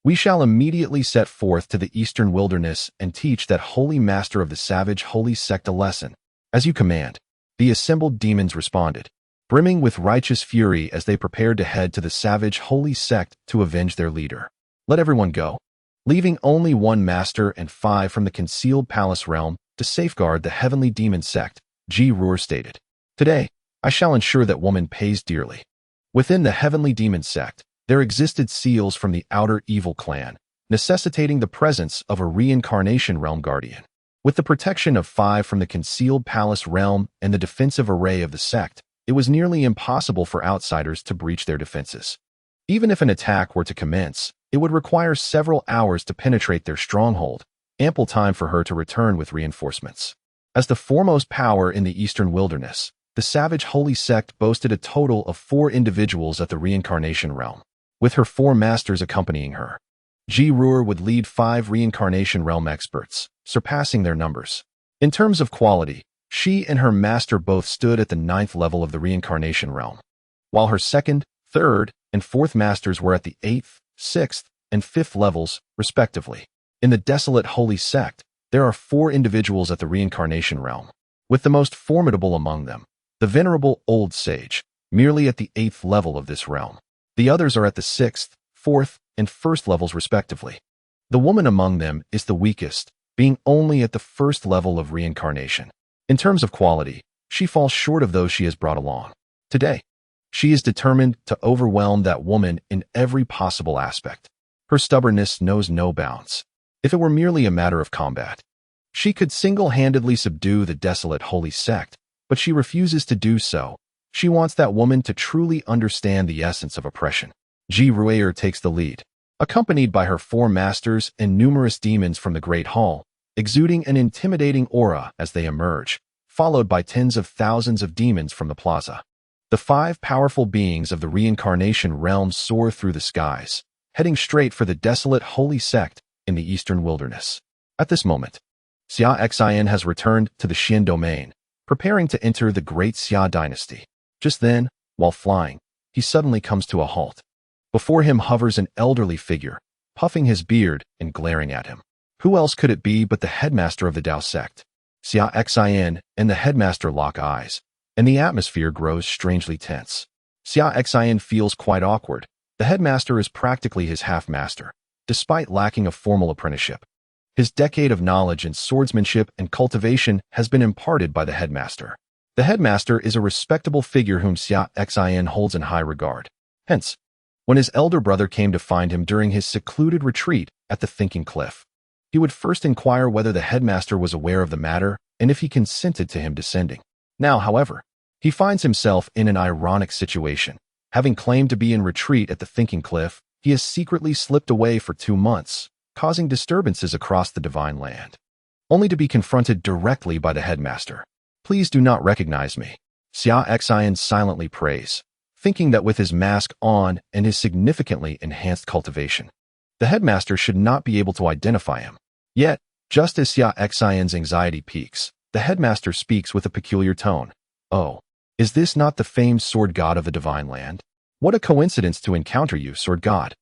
We shall immediately set forth to the Eastern Wilderness and teach that Holy Master of the Savage Holy Sect a lesson." "As you command," the assembled demons responded, brimming with righteous fury as they prepared to head to the Savage Holy Sect to avenge their leader. "Let everyone go." Leaving only 1 master and 5 from the concealed palace realm to safeguard the Heavenly Demon Sect, Ji Ruer stated, "Today, I shall ensure that woman pays dearly." Within the Heavenly Demon Sect, there existed seals from the outer evil clan, necessitating the presence of a reincarnation realm guardian. With the protection of 5 from the concealed palace realm and the defensive array of the sect, it was nearly impossible for outsiders to breach their defenses. Even if an attack were to commence, it would require several hours to penetrate their stronghold, ample time for her to return with reinforcements. As the foremost power in the Eastern Wilderness, the Savage Holy Sect boasted a total of 4 individuals at the reincarnation realm, with her 4 masters accompanying her. Ji Ruer would lead 5 reincarnation realm experts, surpassing their numbers. In terms of quality, she and her master both stood at the 9th level of the reincarnation realm, while her 2nd, 3rd, and 4th masters were at the 8th, 6th, and 5th levels, respectively. In the desolate Holy Sect, there are 4 individuals at the reincarnation realm, with the most formidable among them, the venerable old sage, merely at the 8th level of this realm. The others are at the 6th, 4th, and 1st levels, respectively. The woman among them is the weakest, being only at the 1st level of reincarnation. In terms of quality, she falls short of those she has brought along. Today, she is determined to overwhelm that woman in every possible aspect. Her stubbornness knows no bounds. If it were merely a matter of combat, she could single-handedly subdue the desolate Holy Sect, but she refuses to do so. She wants that woman to truly understand the essence of oppression. Ji Ruer takes the lead, accompanied by her 4 masters and numerous demons from the Great Hall, exuding an intimidating aura as they emerge, followed by tens of thousands of demons from the plaza. The 5 powerful beings of the reincarnation realm soar through the skies, heading straight for the desolate Holy Sect in the Eastern Wilderness. At this moment, Xia Xin has returned to the Xian domain, preparing to enter the Great Xia dynasty. Just then, while flying, he suddenly comes to a halt. Before him hovers an elderly figure, puffing his beard and glaring at him. Who else could it be but the headmaster of the Dao sect? Xia Xin and the headmaster lock eyes, and the atmosphere grows strangely tense. Xia Xin feels quite awkward. The headmaster is practically his half-master, despite lacking a formal apprenticeship. His decade of knowledge in swordsmanship and cultivation has been imparted by the headmaster. The headmaster is a respectable figure whom Xia Xin holds in high regard. Hence, when his elder brother came to find him during his secluded retreat at the Thinking Cliff, he would first inquire whether the headmaster was aware of the matter and if he consented to him descending. Now, however, he finds himself in an ironic situation. Having claimed to be in retreat at the Thinking Cliff, he has secretly slipped away for 2 months, causing disturbances across the Divine Land, only to be confronted directly by the headmaster. "Please do not recognize me," Xia Xin silently prays, thinking that with his mask on and his significantly enhanced cultivation, the headmaster should not be able to identify him. Yet, just as Xia Xian's anxiety peaks, the headmaster speaks with a peculiar tone. "Oh, is this not the famed sword god of the divine land? What a coincidence to encounter you, sword god.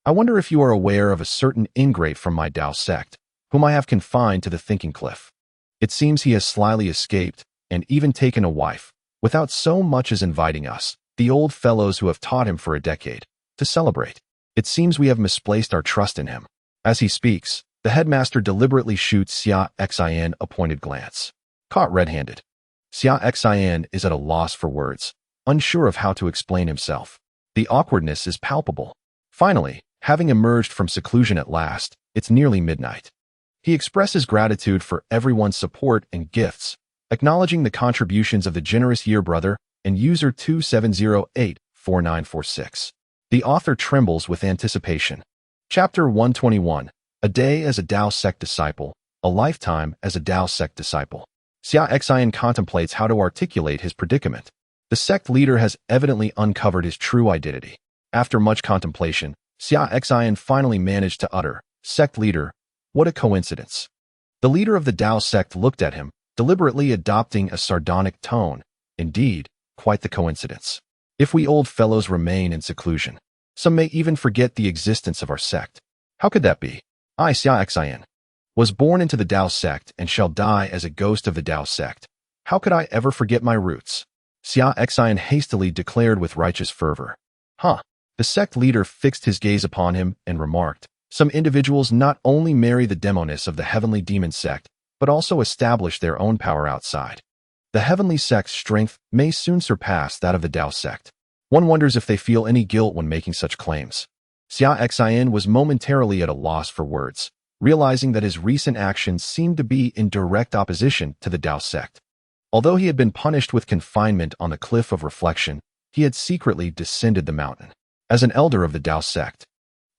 I wonder if you are aware of a certain ingrate from my Dao sect, whom I have confined to the thinking cliff. It seems he has slyly escaped and even taken a wife, without so much as inviting us, the old fellows who have taught him for a decade, to celebrate. It seems we have misplaced our trust in him." As he speaks, the headmaster deliberately shoots Xia Xin a pointed glance. Caught red-handed, Xia Xin is at a loss for words, unsure of how to explain himself. The awkwardness is palpable. Finally, having emerged from seclusion at last, it's nearly midnight. He expresses gratitude for everyone's support and gifts, acknowledging the contributions of the generous year brother and user 27084946. The author trembles with anticipation. Chapter 121, A Day as a Dao Sect Disciple, A Lifetime as a Dao Sect Disciple. Xia Xin contemplates how to articulate his predicament. The sect leader has evidently uncovered his true identity. After much contemplation, Xia Xin finally managed to utter, "Sect leader, what a coincidence." The leader of the Dao sect looked at him, deliberately adopting a sardonic tone. "Indeed, quite the coincidence. If we old fellows remain in seclusion, some may even forget the existence of our sect. How could that be? I, Xia Xin, was born into the Dao sect and shall die as a ghost of the Dao sect. How could I ever forget my roots?" Xia Xin hastily declared with righteous fervor. "Huh." The sect leader fixed his gaze upon him and remarked, "Some individuals not only marry the demoness of the heavenly demon sect, but also establish their own power outside. The heavenly sect's strength may soon surpass that of the Dao sect. One wonders if they feel any guilt when making such claims." Xia Xin was momentarily at a loss for words, realizing that his recent actions seemed to be in direct opposition to the Dao sect. Although he had been punished with confinement on the cliff of reflection, he had secretly descended the mountain. As an elder of the Dao sect,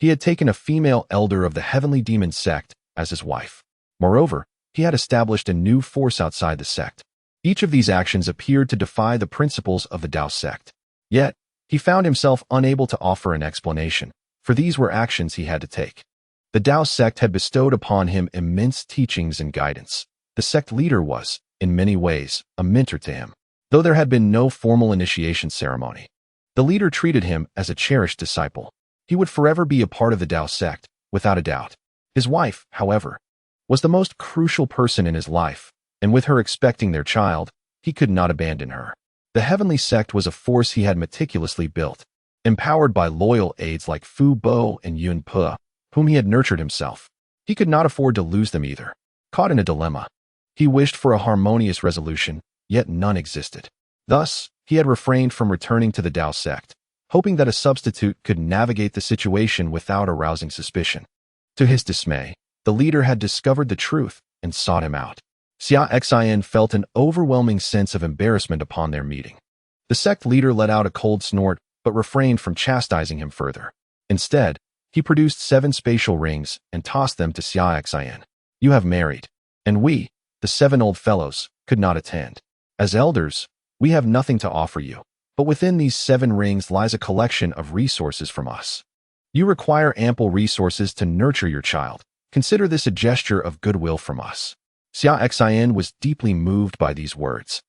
he had taken a female elder of the heavenly demon sect as his wife. Moreover, he had established a new force outside the sect. Each of these actions appeared to defy the principles of the Dao sect. Yet, he found himself unable to offer an explanation, for these were actions he had to take. The Dao sect had bestowed upon him immense teachings and guidance. The sect leader was, in many ways, a mentor to him. Though there had been no formal initiation ceremony, the leader treated him as a cherished disciple. He would forever be a part of the Dao sect, without a doubt. His wife, however, was the most crucial person in his life, and with her expecting their child, he could not abandon her. The heavenly sect was a force he had meticulously built, empowered by loyal aides like Fu Bo and Yun Pe, whom he had nurtured himself. He could not afford to lose them either. Caught in a dilemma, he wished for a harmonious resolution, yet none existed. Thus, he had refrained from returning to the Dao sect, hoping that a substitute could navigate the situation without arousing suspicion. To his dismay, the leader had discovered the truth and sought him out. Xia Xin felt an overwhelming sense of embarrassment upon their meeting. The sect leader let out a cold snort, but refrained from chastising him further. Instead, he produced 7 spatial rings and tossed them to Xia Xin. "You have married, and we, the 7 old fellows, could not attend. As elders, we have nothing to offer you, but within these 7 rings lies a collection of resources from us. You require ample resources to nurture your child. Consider this a gesture of goodwill from us." Xia Xin was deeply moved by these words.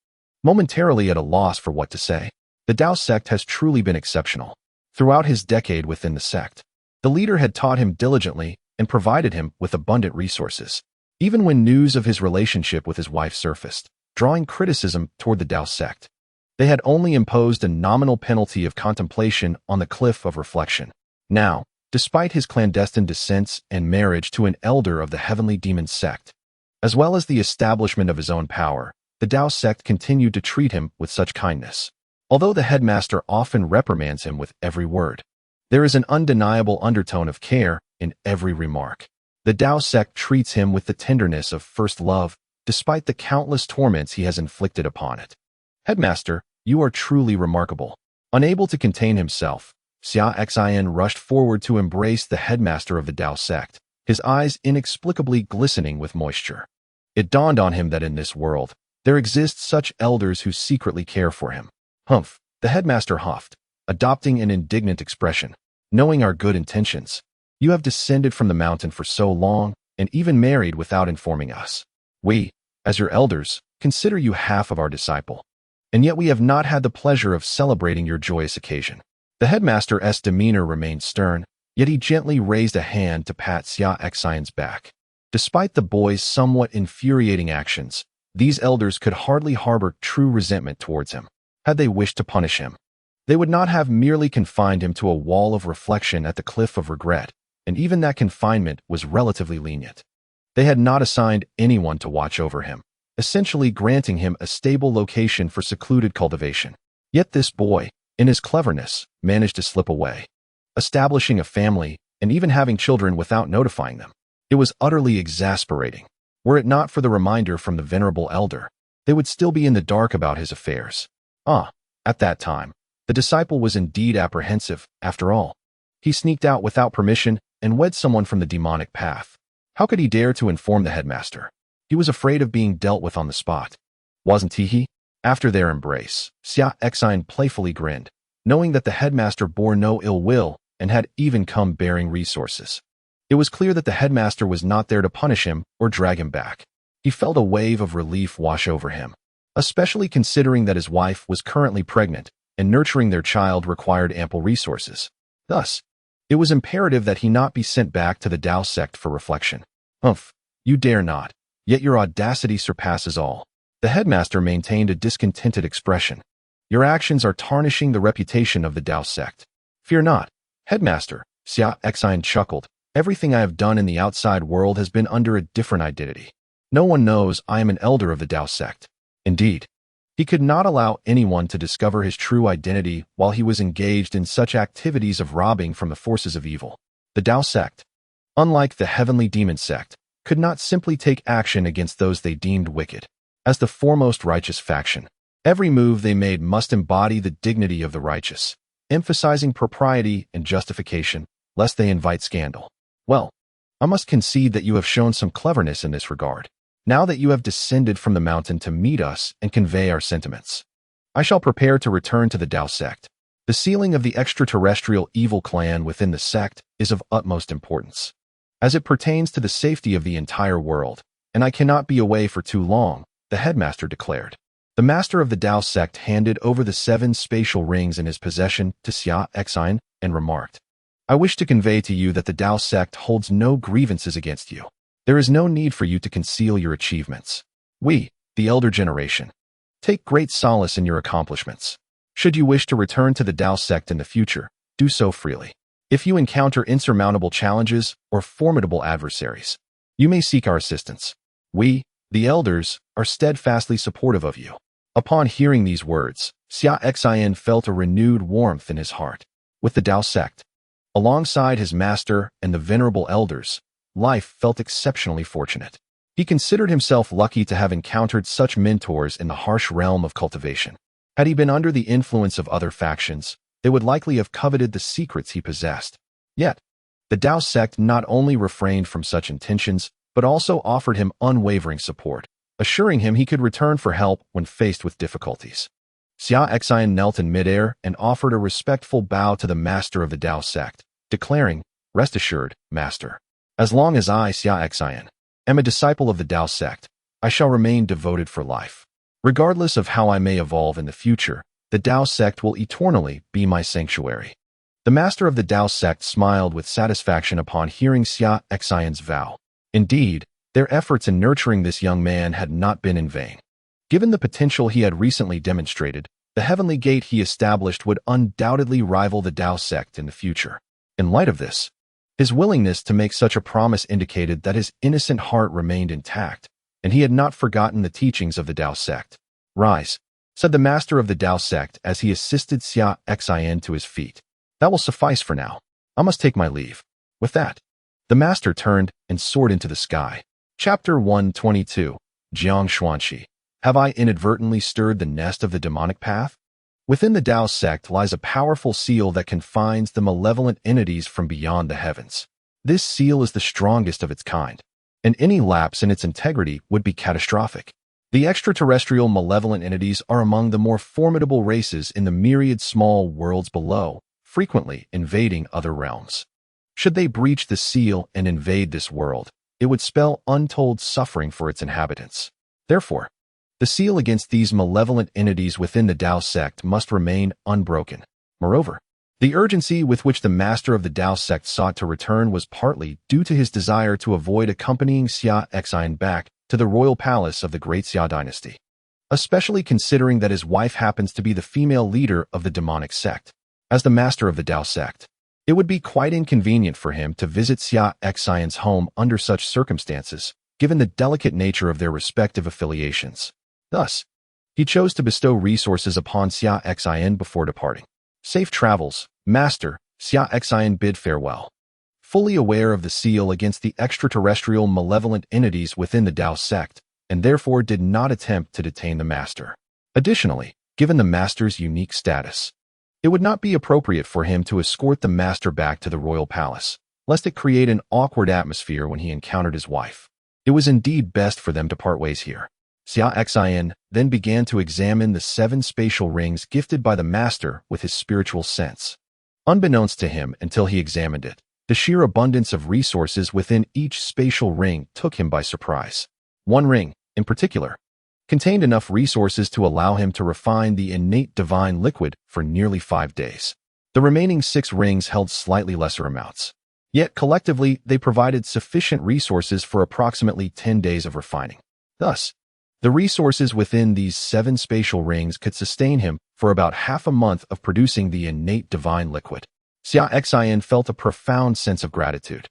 Momentarily at a loss for what to say, the Dao sect has truly been exceptional. Throughout his decade within the sect, the leader had taught him diligently and provided him with abundant resources. Even when news of his relationship with his wife surfaced, drawing criticism toward the Dao sect, they had only imposed a nominal penalty of contemplation on the cliff of reflection. Now, despite his clandestine descents and marriage to an elder of the heavenly demon sect, as well as the establishment of his own power, the Dao sect continued to treat him with such kindness. Although the headmaster often reprimands him with every word, there is an undeniable undertone of care in every remark. The Dao sect treats him with the tenderness of first love, despite the countless torments he has inflicted upon it. "Headmaster, you are truly remarkable." Unable to contain himself, Xia Xin rushed forward to embrace the headmaster of the Dao sect, his eyes inexplicably glistening with moisture. It dawned on him that in this world, there exist such elders who secretly care for him. "Humph," the headmaster huffed, adopting an indignant expression. Knowing our good intentions, you have descended from the mountain for so long and even married without informing us. We, as your elders, consider you half of our disciple. And yet we have not had the pleasure of celebrating your joyous occasion. The headmaster's demeanor remained stern, yet he gently raised a hand to pat Xia Xin's back. Despite the boy's somewhat infuriating actions, these elders could hardly harbor true resentment towards him. Had they wished to punish him, they would not have merely confined him to a wall of reflection at the cliff of regret, and even that confinement was relatively lenient. They had not assigned anyone to watch over him, essentially granting him a stable location for secluded cultivation. Yet this boy, in his cleverness, managed to slip away, establishing a family and even having children without notifying them. It was utterly exasperating. Were it not for the reminder from the venerable elder, they would still be in the dark about his affairs. At that time, the disciple was indeed apprehensive, after all. He sneaked out without permission and wed someone from the demonic path. How could he dare to inform the headmaster? He was afraid of being dealt with on the spot. Wasn't he? After their embrace, Xia Xin playfully grinned, knowing that the headmaster bore no ill will and had even come bearing resources. It was clear that the headmaster was not there to punish him or drag him back. He felt a wave of relief wash over him, especially considering that his wife was currently pregnant and nurturing their child required ample resources. Thus, it was imperative that he not be sent back to the Dao sect for reflection. You dare not, yet your audacity surpasses all. The headmaster maintained a discontented expression. Your actions are tarnishing the reputation of the Dao sect. Fear not, headmaster, Xia Xin chuckled. Everything I have done in the outside world has been under a different identity. No one knows I am an elder of the Dao sect. Indeed, he could not allow anyone to discover his true identity while he was engaged in such activities of robbing from the forces of evil. The Dao sect, unlike the heavenly Demon Sect, could not simply take action against those they deemed wicked. As the foremost righteous faction, every move they made must embody the dignity of the righteous, emphasizing propriety and justification, lest they invite scandal. Well, I must concede that you have shown some cleverness in this regard, now that you have descended from the mountain to meet us and convey our sentiments. I shall prepare to return to the Dao sect. The sealing of the extraterrestrial evil clan within the sect is of utmost importance, as it pertains to the safety of the entire world, and I cannot be away for too long, the headmaster declared. The master of the Dao sect handed over the 7 spatial rings in his possession to Xia Xin and remarked, I wish to convey to you that the Dao sect holds no grievances against you. There is no need for you to conceal your achievements. We, the elder generation, take great solace in your accomplishments. Should you wish to return to the Dao sect in the future, do so freely. If you encounter insurmountable challenges or formidable adversaries, you may seek our assistance. We, the elders, are steadfastly supportive of you. Upon hearing these words, Xia Xin felt a renewed warmth in his heart. With the Dao sect, alongside his master and the venerable elders, life felt exceptionally fortunate. He considered himself lucky to have encountered such mentors in the harsh realm of cultivation. Had he been under the influence of other factions, they would likely have coveted the secrets he possessed. Yet, the Dao sect not only refrained from such intentions, but also offered him unwavering support, assuring him he could return for help when faced with difficulties. Xia Xin knelt in midair and offered a respectful bow to the master of the Dao sect, declaring, Rest assured, master. As long as I, Xia Xin, am a disciple of the Dao sect, I shall remain devoted for life. Regardless of how I may evolve in the future, the Dao sect will eternally be my sanctuary. The master of the Dao sect smiled with satisfaction upon hearing Xia Xin's vow. Indeed, their efforts in nurturing this young man had not been in vain. Given the potential he had recently demonstrated, the heavenly gate he established would undoubtedly rival the Dao sect in the future. In light of this, his willingness to make such a promise indicated that his innocent heart remained intact, and he had not forgotten the teachings of the Dao sect. Rise, said the master of the Dao sect as he assisted Xia Xin to his feet. That will suffice for now. I must take my leave. With that, the master turned and soared into the sky. Chapter 122, Jiang Xuanxi. Have I inadvertently stirred the nest of the demonic path? Within the Dao sect lies a powerful seal that confines the malevolent entities from beyond the heavens. This seal is the strongest of its kind, and any lapse in its integrity would be catastrophic. The extraterrestrial malevolent entities are among the more formidable races in the myriad small worlds below, frequently invading other realms. Should they breach the seal and invade this world, it would spell untold suffering for its inhabitants. Therefore, the seal against these malevolent entities within the Tao sect must remain unbroken. Moreover, the urgency with which the master of the Tao sect sought to return was partly due to his desire to avoid accompanying Xia Xin back to the royal palace of the Great Xia dynasty, especially considering that his wife happens to be the female leader of the demonic sect. As the master of the Tao sect, it would be quite inconvenient for him to visit Xia Xin's home under such circumstances, given the delicate nature of their respective affiliations. Thus, he chose to bestow resources upon Xia Xin before departing. Safe travels, Master. Xia Xin bid farewell. Fully aware of the seal against the extraterrestrial malevolent entities within the Tao sect, and therefore did not attempt to detain the master. Additionally, given the master's unique status, it would not be appropriate for him to escort the master back to the royal palace, lest it create an awkward atmosphere when he encountered his wife. It was indeed best for them to part ways here. Xia Xin then began to examine the 7 spatial rings gifted by the master with his spiritual sense. Unbeknownst to him until he examined it, the sheer abundance of resources within each spatial ring took him by surprise. One ring, in particular, contained enough resources to allow him to refine the innate divine liquid for nearly 5 days. The remaining 6 rings held slightly lesser amounts. Yet collectively, they provided sufficient resources for approximately 10 days of refining. Thus, the resources within these 7 spatial rings could sustain him for about half a month of producing the innate divine liquid. Xia Xin felt a profound sense of gratitude.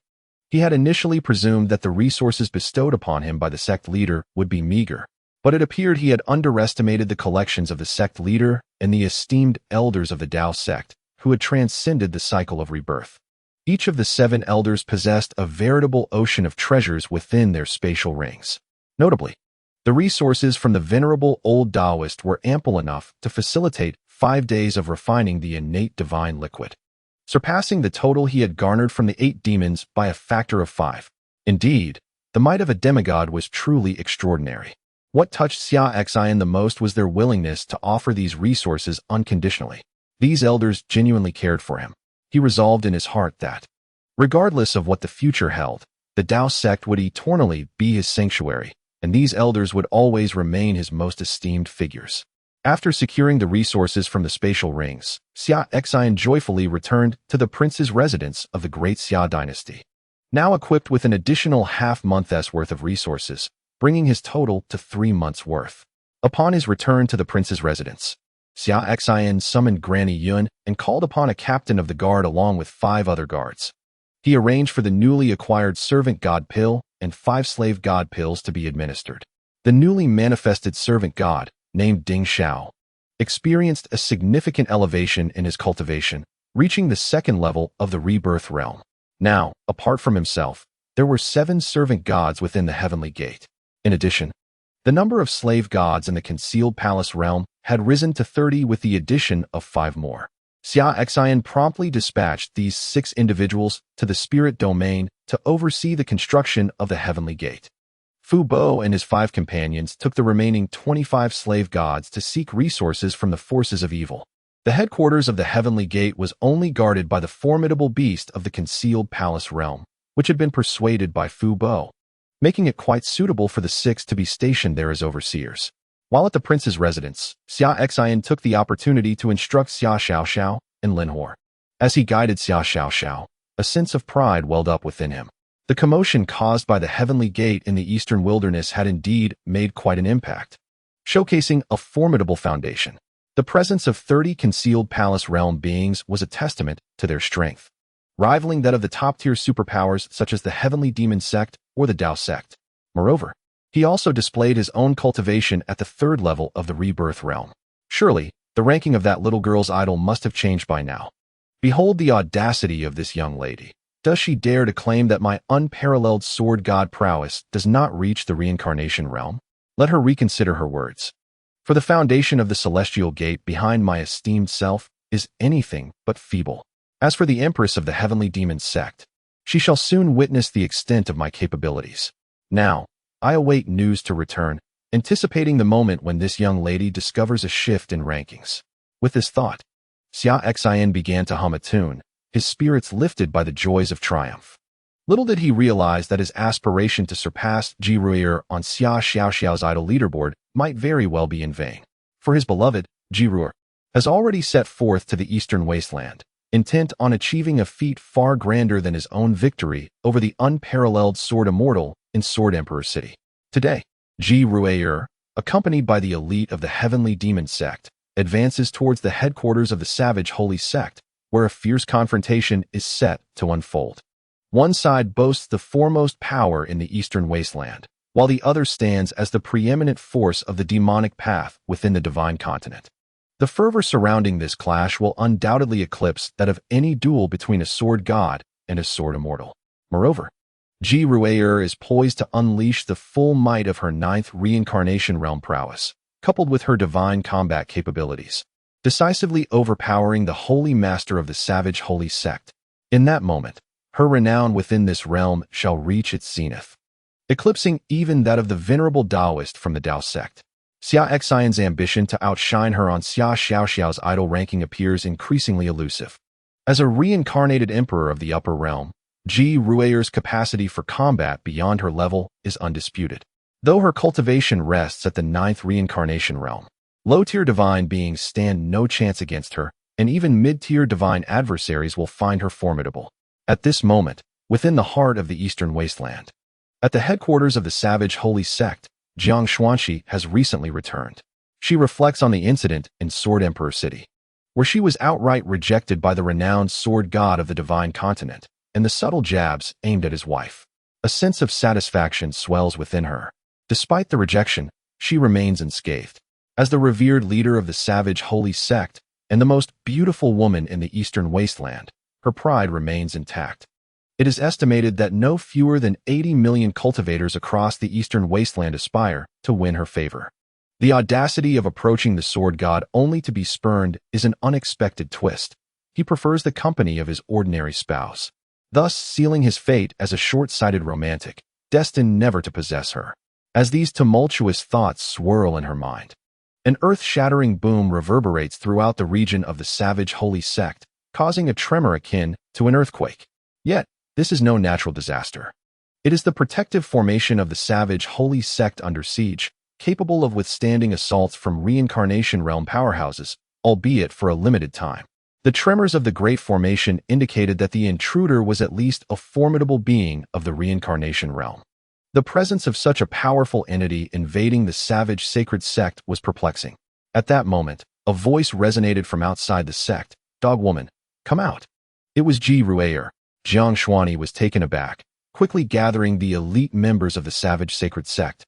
He had initially presumed that the resources bestowed upon him by the sect leader would be meager, but it appeared he had underestimated the collections of the sect leader and the esteemed elders of the Tao sect, who had transcended the cycle of rebirth. Each of the 7 elders possessed a veritable ocean of treasures within their spatial rings. Notably, the resources from the venerable old Taoist were ample enough to facilitate 5 days of refining the innate divine liquid, surpassing the total he had garnered from the 8 demons by a factor of 5. Indeed, the might of a demigod was truly extraordinary. What touched Xia Xin the most was their willingness to offer these resources unconditionally. These elders genuinely cared for him. He resolved in his heart that, regardless of what the future held, the Tao sect would eternally be his sanctuary, and these elders would always remain his most esteemed figures. After securing the resources from the spatial rings, Xia Xin joyfully returned to the prince's residence of the Great Xia dynasty, now equipped with an additional half-month's worth of resources, bringing his total to 3 months' worth. Upon his return to the prince's residence, Xia Xin summoned Granny Yun and called upon a captain of the guard along with 5 other guards. He arranged for the newly acquired servant god pill and 5 slave god pills to be administered. The newly manifested servant god, named Ding Xiao, experienced a significant elevation in his cultivation, reaching the 2nd level of the rebirth realm. Now, apart from himself, there were 7 servant gods within the heavenly gate. In addition, the number of slave gods in the concealed palace realm had risen to 30 with the addition of 5 more. Xia Xin promptly dispatched these 6 individuals to the spirit domain to oversee the construction of the heavenly gate. Fu Bo and his 5 companions took the remaining 25 slave gods to seek resources from the forces of evil. The headquarters of the heavenly gate was only guarded by the formidable beast of the concealed palace realm, which had been persuaded by Fu Bo, making it quite suitable for the 6 to be stationed there as overseers. While at the prince's residence, Xia Xin took the opportunity to instruct Xia Xiaoxiao and Lin Hor. As he guided Xia Xiaoxiao, a sense of pride welled up within him. The commotion caused by the heavenly gate in the eastern wilderness had indeed made quite an impact, showcasing a formidable foundation. The presence of 30 concealed palace realm beings was a testament to their strength, rivaling that of the top-tier superpowers such as the Heavenly Demon Sect or the Tao Sect. Moreover, he also displayed his own cultivation at the 3rd level of the rebirth realm. Surely, the ranking of that little girl's idol must have changed by now. Behold the audacity of this young lady. Does she dare to claim that my unparalleled sword god prowess does not reach the reincarnation realm? Let her reconsider her words. For the foundation of the celestial gate behind my esteemed self is anything but feeble. As for the empress of the Heavenly Demon Sect, she shall soon witness the extent of my capabilities. Now, I await news to return, anticipating the moment when this young lady discovers a shift in rankings. With this thought, Xia Xin began to hum a tune, his spirits lifted by the joys of triumph. Little did he realize that his aspiration to surpass Ji Ruier on Xia Xiaoxiao's idol leaderboard might very well be in vain. For his beloved, Ji Ruier has already set forth to the eastern wasteland, intent on achieving a feat far grander than his own victory over the unparalleled Sword Immortal in Sword Emperor City. Today, Ji Ruier, accompanied by the elite of the Heavenly Demon Sect, advances towards the headquarters of the Savage Holy Sect, where a fierce confrontation is set to unfold. One side boasts the foremost power in the eastern wasteland, while the other stands as the preeminent force of the demonic path within the divine continent. The fervor surrounding this clash will undoubtedly eclipse that of any duel between a sword god and a sword immortal. Moreover, Ji Ruier is poised to unleash the full might of her 9th reincarnation realm prowess, coupled with her divine combat capabilities, decisively overpowering the holy master of the Savage Holy Sect. In that moment, her renown within this realm shall reach its zenith, eclipsing even that of the venerable Taoist from the Tao sect. Xia Xin's ambition to outshine her on Xia Xiaoxiao's idol ranking appears increasingly elusive. As a reincarnated emperor of the upper realm, Ji Ruier's capacity for combat beyond her level is undisputed. Though her cultivation rests at the 9th reincarnation realm, low-tier divine beings stand no chance against her, and even mid-tier divine adversaries will find her formidable. At this moment, within the heart of the eastern wasteland, at the headquarters of the Savage Holy Sect, Jiang Xuanxi has recently returned. She reflects on the incident in Sword Emperor City, where she was outright rejected by the renowned sword god of the divine continent, and the subtle jabs aimed at his wife. A sense of satisfaction swells within her. Despite the rejection, she remains unscathed. As the revered leader of the Savage Holy Sect and the most beautiful woman in the eastern wasteland, her pride remains intact. It is estimated that no fewer than 80 million cultivators across the eastern wasteland aspire to win her favor. The audacity of approaching the sword god only to be spurned is an unexpected twist. He prefers the company of his ordinary spouse, thus sealing his fate as a short-sighted romantic, destined never to possess her. As these tumultuous thoughts swirl in her mind, an earth-shattering boom reverberates throughout the region of the Savage Holy Sect, causing a tremor akin to an earthquake. Yet, this is no natural disaster. It is the protective formation of the Savage Holy Sect under siege, capable of withstanding assaults from reincarnation realm powerhouses, albeit for a limited time. The tremors of the Great Formation indicated that the intruder was at least a formidable being of the reincarnation realm. The presence of such a powerful entity invading the Savage Sacred Sect was perplexing. At that moment, a voice resonated from outside the sect. "Dog woman, come out." It was Ji Ruier. Jiang Xuanxi was taken aback, quickly gathering the elite members of the Savage Sacred Sect.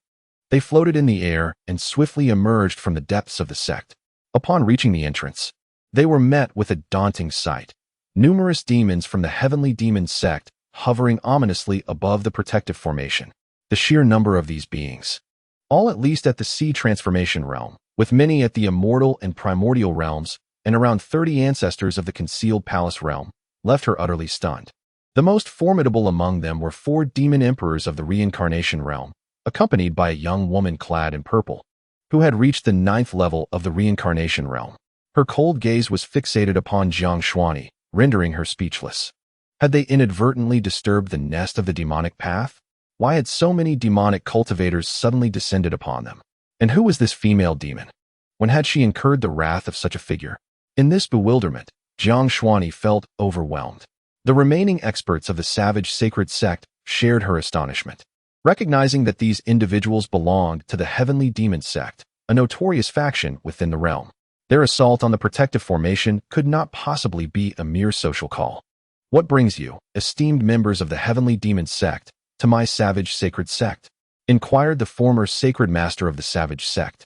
They floated in the air and swiftly emerged from the depths of the sect. Upon reaching the entrance, they were met with a daunting sight. Numerous demons from the Heavenly Demon Sect hovering ominously above the protective formation. The sheer number of these beings, all at least at the Sea Transformation realm, with many at the Immortal and Primordial realms, and around 30 ancestors of the Concealed Palace realm, left her utterly stunned. The most formidable among them were 4 demon emperors of the Reincarnation realm, accompanied by a young woman clad in purple, who had reached the 9th level of the Reincarnation realm. Her cold gaze was fixated upon Jiang Xuanxi, rendering her speechless. Had they inadvertently disturbed the nest of the demonic path? Why had so many demonic cultivators suddenly descended upon them? And who was this female demon? When had she incurred the wrath of such a figure? In this bewilderment, Jiang Xuanxi felt overwhelmed. The remaining experts of the Savage Sacred Sect shared her astonishment. Recognizing that these individuals belonged to the Heavenly Demon Sect, a notorious faction within the realm, their assault on the protective formation could not possibly be a mere social call. "What brings you, esteemed members of the Heavenly Demon Sect, to my Savage Sacred Sect?" inquired the former sacred master of the Savage Sect,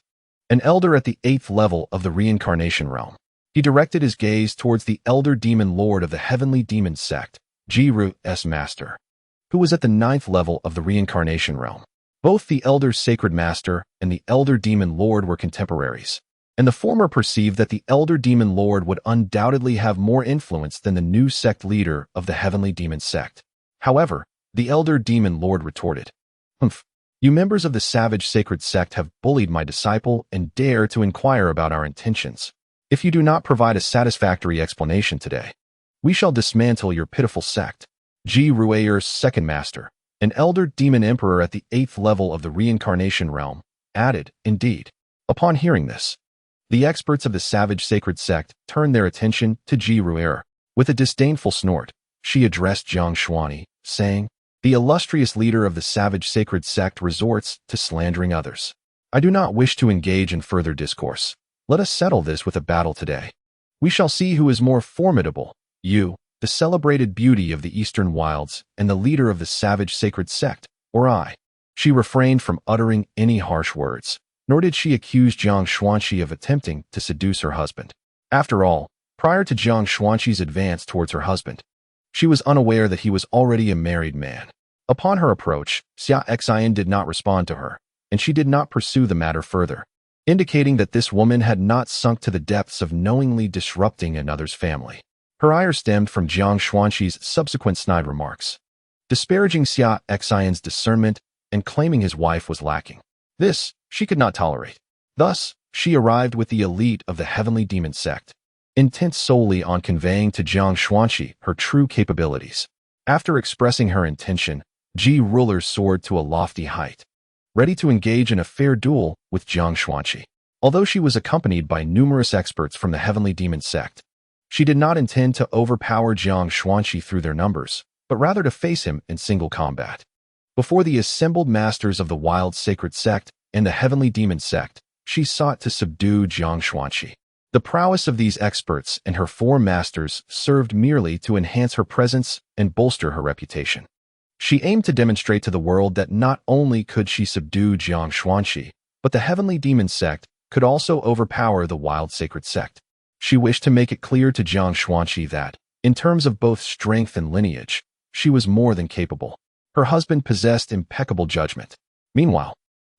an elder at the 8th level of the Reincarnation realm. He directed his gaze towards the elder demon lord of the Heavenly Demon Sect, Ji Ru's master, who was at the 9th level of the Reincarnation realm. Both the elder sacred master and the elder demon lord were contemporaries, and the former perceived that the elder demon lord would undoubtedly have more influence than the new sect leader of the Heavenly Demon Sect. However, the elder demon lord retorted, "Humph, You members of the Savage Sacred Sect have bullied my disciple and dare to inquire about our intentions. If you do not provide a satisfactory explanation today, we shall dismantle your pitiful sect. Ji Rueyer's second master, an elder demon emperor at the 8th level of the reincarnation realm, added, indeed. Upon hearing this, the experts of the Savage Sacred Sect turned their attention to Ji Rueyer. With a disdainful snort, she addressed Jiang Xuani, saying, the illustrious leader of the Savage Sacred Sect resorts to slandering others. I do not wish to engage in further discourse. Let us settle this with a battle today. We shall see who is more formidable, you, the celebrated beauty of the Eastern Wilds and the leader of the Savage Sacred Sect, or I. She refrained from uttering any harsh words, nor did she accuse Jiang Xuanqi of attempting to seduce her husband. After all, prior to Jiang Xuanqi's advance towards her husband, she was unaware that he was already a married man. Upon her approach, Xia Xin did not respond to her, and she did not pursue the matter further, indicating that this woman had not sunk to the depths of knowingly disrupting another's family. Her ire stemmed from Jiang Xuanqi's subsequent snide remarks, disparaging Xia Xin's discernment and claiming his wife was lacking. This, she could not tolerate. Thus, she arrived with the elite of the Heavenly Demon Sect, intent solely on conveying to Jiang Xuanqi her true capabilities. After expressing her intention, Ji Ruler soared to a lofty height, ready to engage in a fair duel with Jiang Xuanqi. Although she was accompanied by numerous experts from the Heavenly Demon Sect, she did not intend to overpower Jiang Xuanqi through their numbers, but rather to face him in single combat. Before the assembled masters of the Wild Sacred Sect and the Heavenly Demon Sect, she sought to subdue Jiang Xuanqi. The prowess of these experts and her 4 masters served merely to enhance her presence and bolster her reputation. She aimed to demonstrate to the world that not only could she subdue Jiang Xuanqi, but the Heavenly Demon Sect could also overpower the Wild Sacred Sect. She wished to make it clear to Jiang Xuanqi that, in terms of both strength and lineage, she was more than capable. Her husband possessed impeccable judgment. Meanwhile,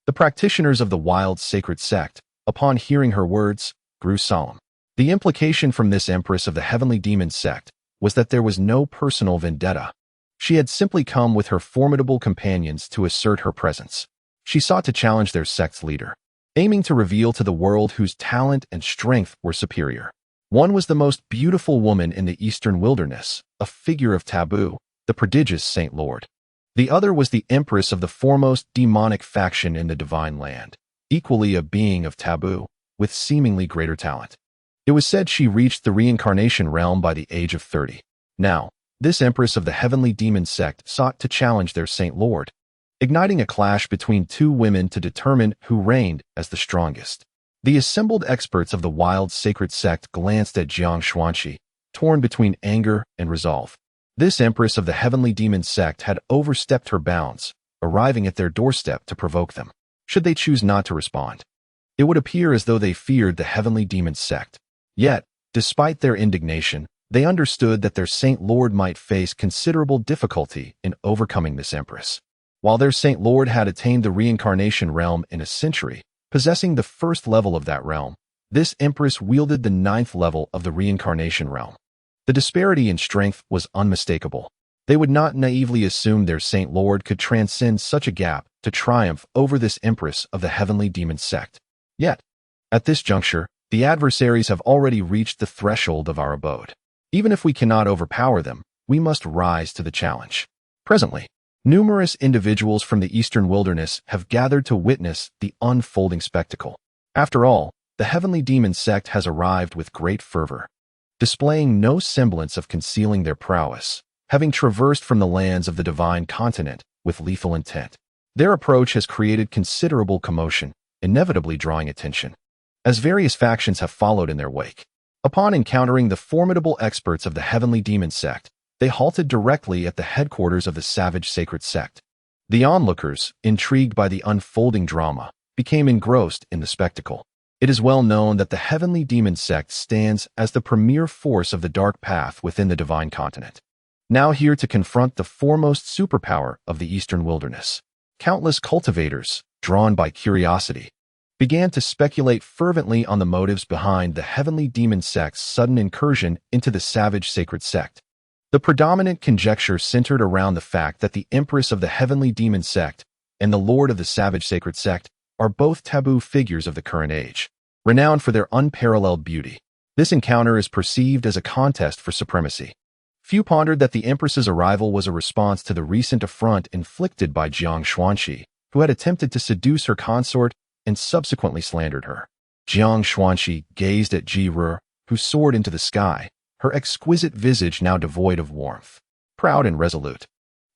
the practitioners of the Wild Sacred Sect, upon hearing her words, grew solemn. The implication from this empress of the Heavenly Demon Sect was that there was no personal vendetta. She had simply come with her formidable companions to assert her presence. She sought to challenge their sect's leader, aiming to reveal to the world whose talent and strength were superior. One was the most beautiful woman in the Eastern Wilderness, a figure of taboo, the prodigious Saint Lord. The other was the empress of the foremost demonic faction in the Divine Land, equally a being of taboo, with seemingly greater talent. It was said she reached the reincarnation realm by the age of 30. Now, this empress of the Heavenly Demon Sect sought to challenge their Saint Lord, igniting a clash between 2 women to determine who reigned as the strongest. The assembled experts of the Wild Sacred Sect glanced at Jiang Xuanqi, torn between anger and resolve. This empress of the Heavenly Demon Sect had overstepped her bounds, arriving at their doorstep to provoke them, should they choose not to respond. It would appear as though they feared the Heavenly Demon Sect. Yet, despite their indignation, they understood that their Saint Lord might face considerable difficulty in overcoming this empress. While their Saint Lord had attained the reincarnation realm in a century, possessing the 1st level of that realm, this empress wielded the 9th level of the reincarnation realm. The disparity in strength was unmistakable. They would not naively assume their Saint Lord could transcend such a gap to triumph over this empress of the Heavenly Demon Sect. Yet, at this juncture, the adversaries have already reached the threshold of our abode. Even if we cannot overpower them, we must rise to the challenge. Presently, numerous individuals from the Eastern Wilderness have gathered to witness the unfolding spectacle. After all, the Heavenly Demon Sect has arrived with great fervor, displaying no semblance of concealing their prowess, having traversed from the lands of the Divine Continent with lethal intent. Their approach has created considerable commotion, inevitably drawing attention, as various factions have followed in their wake. Upon encountering the formidable experts of the Heavenly Demon Sect, they halted directly at the headquarters of the Savage Sacred Sect. The onlookers, intrigued by the unfolding drama, became engrossed in the spectacle. It is well known that the Heavenly Demon Sect stands as the premier force of the dark path within the Divine Continent. Now here to confront the foremost superpower of the Eastern Wilderness, countless cultivators, drawn by curiosity, began to speculate fervently on the motives behind the Heavenly Demon Sect's sudden incursion into the Savage Sacred Sect. The predominant conjecture centered around the fact that the Empress of the Heavenly Demon Sect and the lord of the savage sacred sect, are both taboo figures of the current age, renowned for their unparalleled beauty. This encounter is perceived as a contest for supremacy. Few pondered that the Empress's arrival was a response to the recent affront inflicted by Jiang Xuanqi, who had attempted to seduce her consort and subsequently slandered her. Jiang Xuanqi gazed at Ji Ru, who soared into the sky, her exquisite visage now devoid of warmth. Proud and resolute,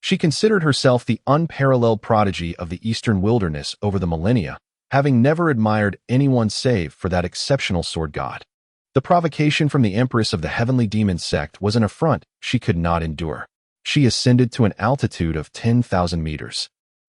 she considered herself the unparalleled prodigy of the eastern wilderness over the millennia, having never admired anyone save for that exceptional sword god. The provocation from the Empress of the Heavenly Demon Sect was an affront she could not endure. She ascended to an altitude of 10,000 meters,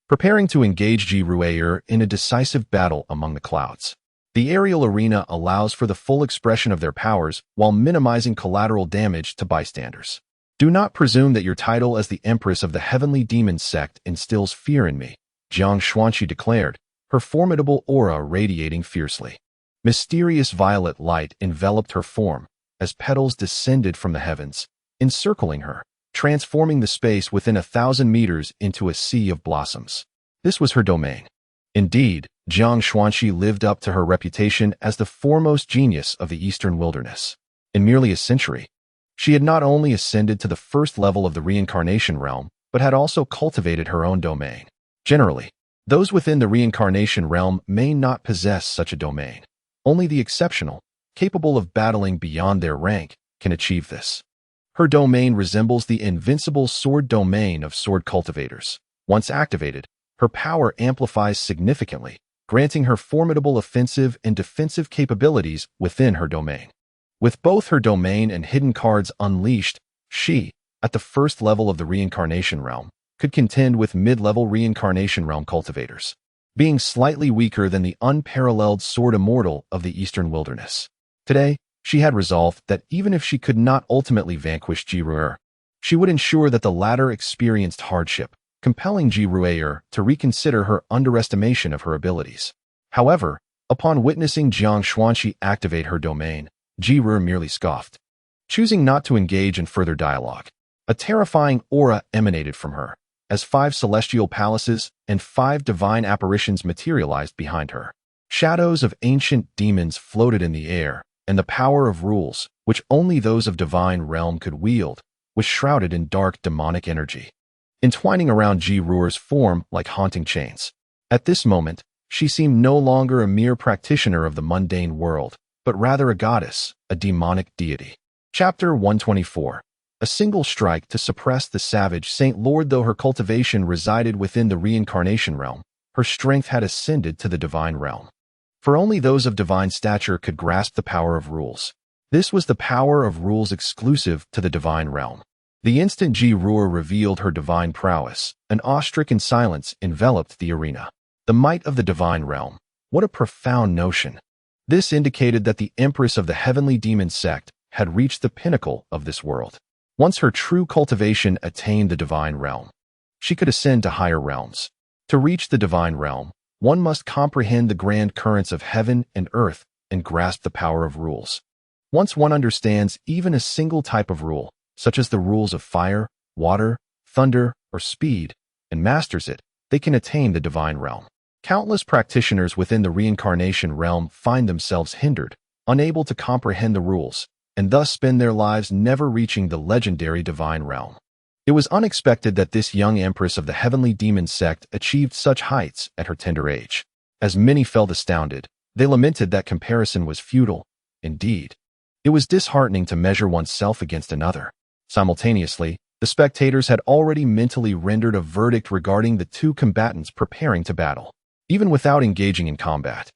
preparing to engage Ji Ru'er in a decisive battle among the clouds. The aerial arena allows for the full expression of their powers while minimizing collateral damage to bystanders. Do not presume that your title as the Empress of the Heavenly Demon Sect instills fear in me, Jiang Xuanqi declared, her formidable aura radiating fiercely. Mysterious violet light enveloped her form as petals descended from the heavens, encircling her, transforming the space within 1,000 meters into a sea of blossoms. This was her domain. Indeed, Jiang Xuanqi lived up to her reputation as the foremost genius of the eastern wilderness. In merely a century, she had not only ascended to the first level of the reincarnation realm, but had also cultivated her own domain. Generally, those within the reincarnation realm may not possess such a domain. Only the exceptional, capable of battling beyond their rank, can achieve this. Her domain resembles the invincible sword domain of sword cultivators. Once activated, her power amplifies significantly, granting her formidable offensive and defensive capabilities within her domain. With both her domain and hidden cards unleashed, she, at the first level of the reincarnation realm, could contend with mid-level reincarnation realm cultivators, being slightly weaker than the unparalleled sword immortal of the eastern wilderness. Today, she had resolved that even if she could not ultimately vanquish Ji Ru'er, she would ensure that the latter experienced hardship, compelling Ji Ru'er to reconsider her underestimation of her abilities. However, upon witnessing Jiang Xuanqi activate her domain, Ji Ru'er merely scoffed, choosing not to engage in further dialogue. A terrifying aura emanated from her, as 5 celestial palaces and 5 divine apparitions materialized behind her. Shadows of ancient demons floated in the air, and the power of rules, which only those of divine realm could wield, was shrouded in dark demonic energy, entwining around Ji Ru'er's form like haunting chains. At this moment, she seemed no longer a mere practitioner of the mundane world, but rather a goddess, a demonic deity. Chapter 124. A single strike to suppress the savage Saint Lord. Though her cultivation resided within the reincarnation realm, her strength had ascended to the divine realm. For only those of divine stature could grasp the power of rules. This was the power of rules exclusive to the divine realm. The instant Ji Ru'er revealed her divine prowess, an awe-stricken silence enveloped the arena. The might of the divine realm. What a profound notion. This indicated that the Empress of the Heavenly Demon Sect had reached the pinnacle of this world. Once her true cultivation attained the divine realm, she could ascend to higher realms. To reach the divine realm, one must comprehend the grand currents of heaven and earth and grasp the power of rules. Once one understands even a single type of rule, such as the rules of fire, water, thunder, or speed, and masters it, they can attain the divine realm. Countless practitioners within the reincarnation realm find themselves hindered, unable to comprehend the rules, and thus spend their lives never reaching the legendary divine realm. It was unexpected that this young Empress of the Heavenly Demon Sect achieved such heights at her tender age. As many felt astounded, they lamented that comparison was futile. Indeed, it was disheartening to measure oneself against another. Simultaneously, the spectators had already mentally rendered a verdict regarding the two combatants preparing to battle. Even without engaging in combat,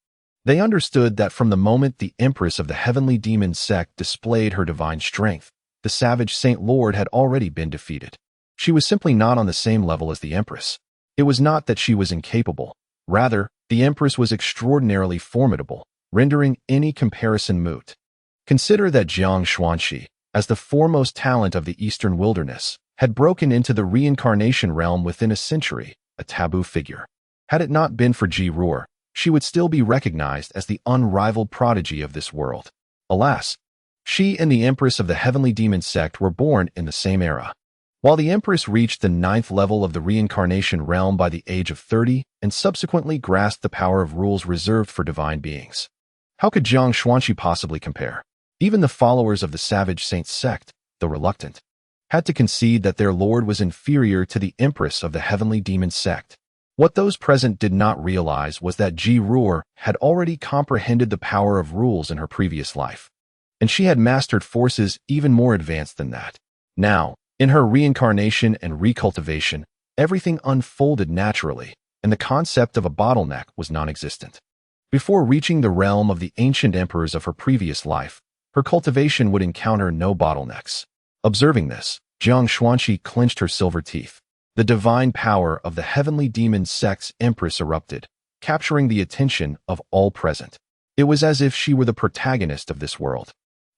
they understood that from the moment the Empress of the Heavenly Demon Sect displayed her divine strength, the savage Saint Lord had already been defeated. She was simply not on the same level as the Empress. It was not that she was incapable. Rather, the Empress was extraordinarily formidable, rendering any comparison moot. Consider that Jiang Xuanqi, as the foremost talent of the Eastern Wilderness, had broken into the reincarnation realm within a century, a taboo figure. Had it not been for Ji Ru'er, she would still be recognized as the unrivaled prodigy of this world. Alas, she and the Empress of the Heavenly Demon Sect were born in the same era. While the Empress reached the 9th level of the reincarnation realm by the age of 30 and subsequently grasped the power of rules reserved for divine beings. How could Jiang Xuanqi possibly compare? Even the followers of the Savage Saint sect, though reluctant, had to concede that their lord was inferior to the Empress of the Heavenly Demon Sect. What those present did not realize was that Ji Ruor had already comprehended the power of rules in her previous life, and she had mastered forces even more advanced than that. Now, in her reincarnation and recultivation, everything unfolded naturally, and the concept of a bottleneck was non-existent. Before reaching the realm of the ancient emperors of her previous life, her cultivation would encounter no bottlenecks. Observing this, Jiang Xuanqi clenched her silver teeth. The divine power of the Heavenly Demon Sect's Empress erupted, capturing the attention of all present. It was as if she were the protagonist of this world,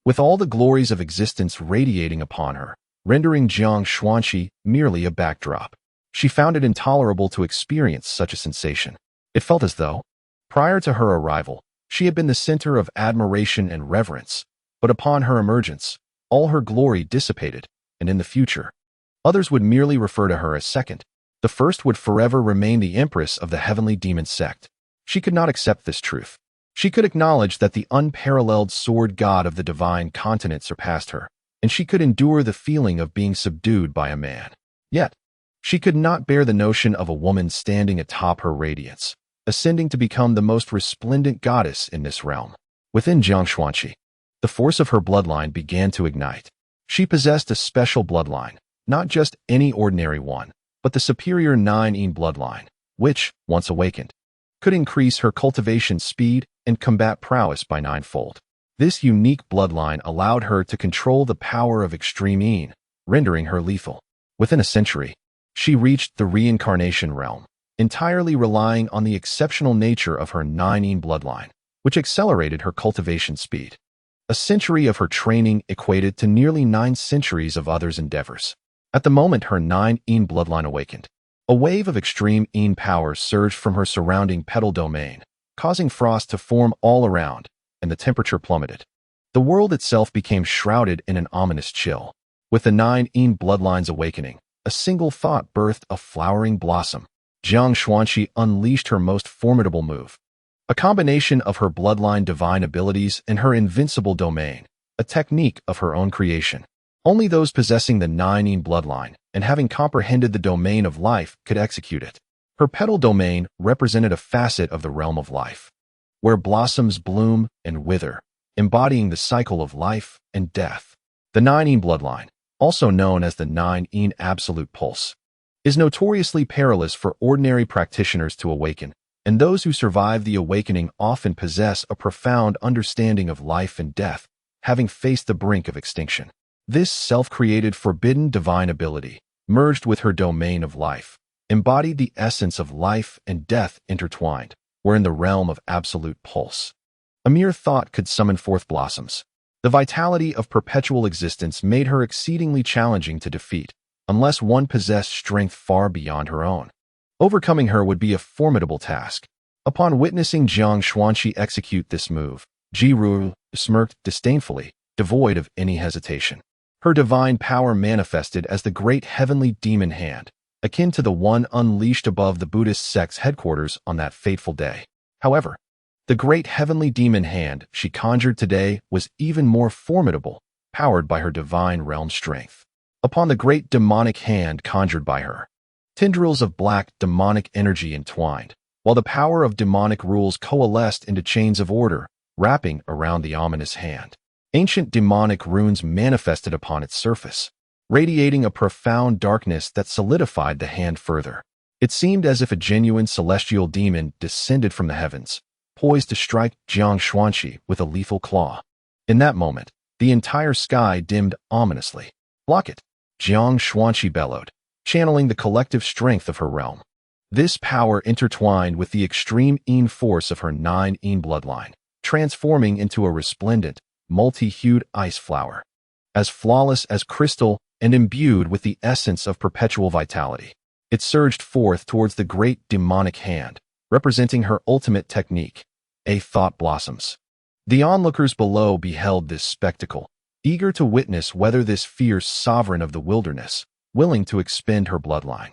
with all the glories of existence radiating upon her, rendering Jiang Xuanqi merely a backdrop. She found it intolerable to experience such a sensation. It felt as though, prior to her arrival, she had been the center of admiration and reverence, but upon her emergence, all her glory dissipated, and in the future, others would merely refer to her as second. The first would forever remain the Empress of the Heavenly Demon Sect. She could not accept this truth. She could acknowledge that the unparalleled sword god of the divine continent surpassed her, and she could endure the feeling of being subdued by a man. Yet, she could not bear the notion of a woman standing atop her radiance, ascending to become the most resplendent goddess in this realm. Within Jiang Xuanqi, the force of her bloodline began to ignite. She possessed a special bloodline, not just any ordinary one, but the superior 9 bloodline, which, once awakened, could increase her cultivation speed and combat prowess by 9-fold. This unique bloodline allowed her to control the power of extreme Yin, rendering her lethal. Within a century, she reached the reincarnation realm, entirely relying on the exceptional nature of her 9 bloodline, which accelerated her cultivation speed. A century of her training equated to nearly 9 centuries of others' endeavors. At the moment her 9 bloodline awakened, a wave of extreme Yin power surged from her surrounding petal domain, causing frost to form all around, and the temperature plummeted. The world itself became shrouded in an ominous chill. With the 9 bloodlines awakening, a single thought birthed a flowering blossom. Jiang Xuanqi unleashed her most formidable move. A combination of her bloodline divine abilities and her invincible domain, a technique of her own creation. Only those possessing the 9 bloodline and having comprehended the domain of life could execute it. Her petal domain represented a facet of the realm of life, where blossoms bloom and wither, embodying the cycle of life and death. The 9 bloodline, also known as the 9 absolute pulse, is notoriously perilous for ordinary practitioners to awaken, and those who survive the awakening often possess a profound understanding of life and death, having faced the brink of extinction. This self-created forbidden divine ability, merged with her domain of life, embodied the essence of life and death intertwined, where in the realm of absolute pulse, a mere thought could summon forth blossoms. The vitality of perpetual existence made her exceedingly challenging to defeat, unless one possessed strength far beyond her own. Overcoming her would be a formidable task. Upon witnessing Jiang Xuanqi execute this move, Ji Ruor smirked disdainfully, devoid of any hesitation. Her divine power manifested as the great heavenly demon hand, akin to the one unleashed above the Buddhist sect's headquarters on that fateful day. However, the great heavenly demon hand she conjured today was even more formidable, powered by her divine realm strength. Upon the great demonic hand conjured by her, tendrils of black demonic energy entwined, while the power of demonic rules coalesced into chains of order, wrapping around the ominous hand. Ancient demonic runes manifested upon its surface, radiating a profound darkness that solidified the hand further. It seemed as if a genuine celestial demon descended from the heavens, poised to strike Jiang Xuanqi with a lethal claw. In that moment, the entire sky dimmed ominously. "Block it!" Jiang Xuanqi bellowed, channeling the collective strength of her realm. This power intertwined with the extreme Yin force of her 9 bloodline, transforming into a resplendent, multi-hued ice flower, as flawless as crystal and imbued with the essence of perpetual vitality. It surged forth towards the great demonic hand, representing her ultimate technique, a thought blossoms. The onlookers below beheld this spectacle, eager to witness whether this fierce sovereign of the wilderness willing to expend her bloodline,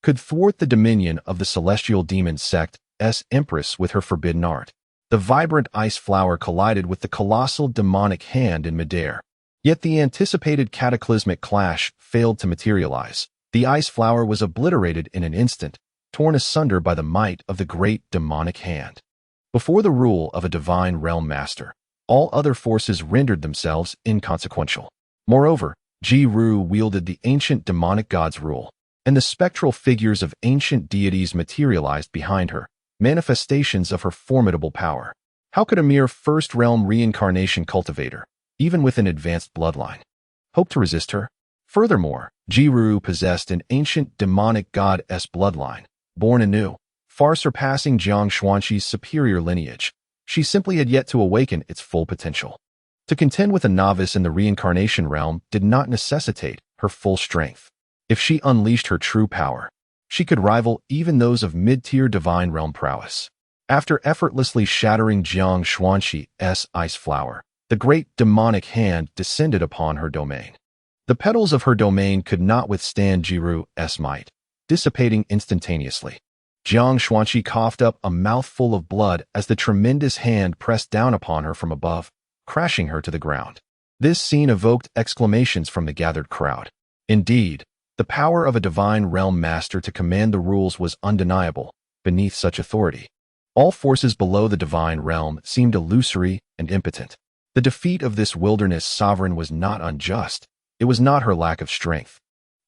could thwart the dominion of the celestial demon sect's empress with her forbidden art. The vibrant ice flower collided with the colossal demonic hand in midair. Yet the anticipated cataclysmic clash failed to materialize. The ice flower was obliterated in an instant, torn asunder by the might of the great demonic hand. Before the rule of a divine realm master, all other forces rendered themselves inconsequential. Moreover, Ji-Ru wielded the ancient demonic god's rule, and the spectral figures of ancient deities materialized behind her, manifestations of her formidable power. How could a mere first-realm reincarnation cultivator, even with an advanced bloodline, hope to resist her? Furthermore, Ji-Ru possessed an ancient demonic god's bloodline, born anew, far surpassing Jiang Xuanqi's superior lineage. She simply had yet to awaken its full potential. To contend with a novice in the reincarnation realm did not necessitate her full strength. If she unleashed her true power, she could rival even those of mid-tier divine realm prowess. After effortlessly shattering Jiang Xuanqi's ice flower, the great demonic hand descended upon her domain. The petals of her domain could not withstand Ji-Ru's might, dissipating instantaneously. Jiang Xuanqi coughed up a mouthful of blood as the tremendous hand pressed down upon her from above, crashing her to the ground. This scene evoked exclamations from the gathered crowd. Indeed, the power of a divine realm master to command the rules was undeniable beneath such authority. All forces below the divine realm seemed illusory and impotent. The defeat of this wilderness sovereign was not unjust. It was not her lack of strength,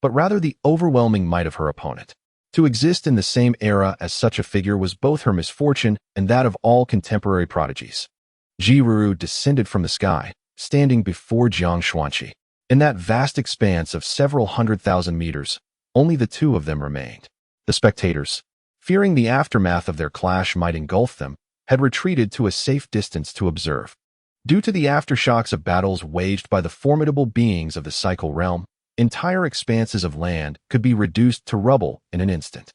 but rather the overwhelming might of her opponent. To exist in the same era as such a figure was both her misfortune and that of all contemporary prodigies. Ji-Ru descended from the sky, standing before Jiang Xuanqi. In that vast expanse of several 100,000 meters, only the two of them remained. The spectators, fearing the aftermath of their clash might engulf them, had retreated to a safe distance to observe. Due to the aftershocks of battles waged by the formidable beings of the cycle realm, entire expanses of land could be reduced to rubble in an instant.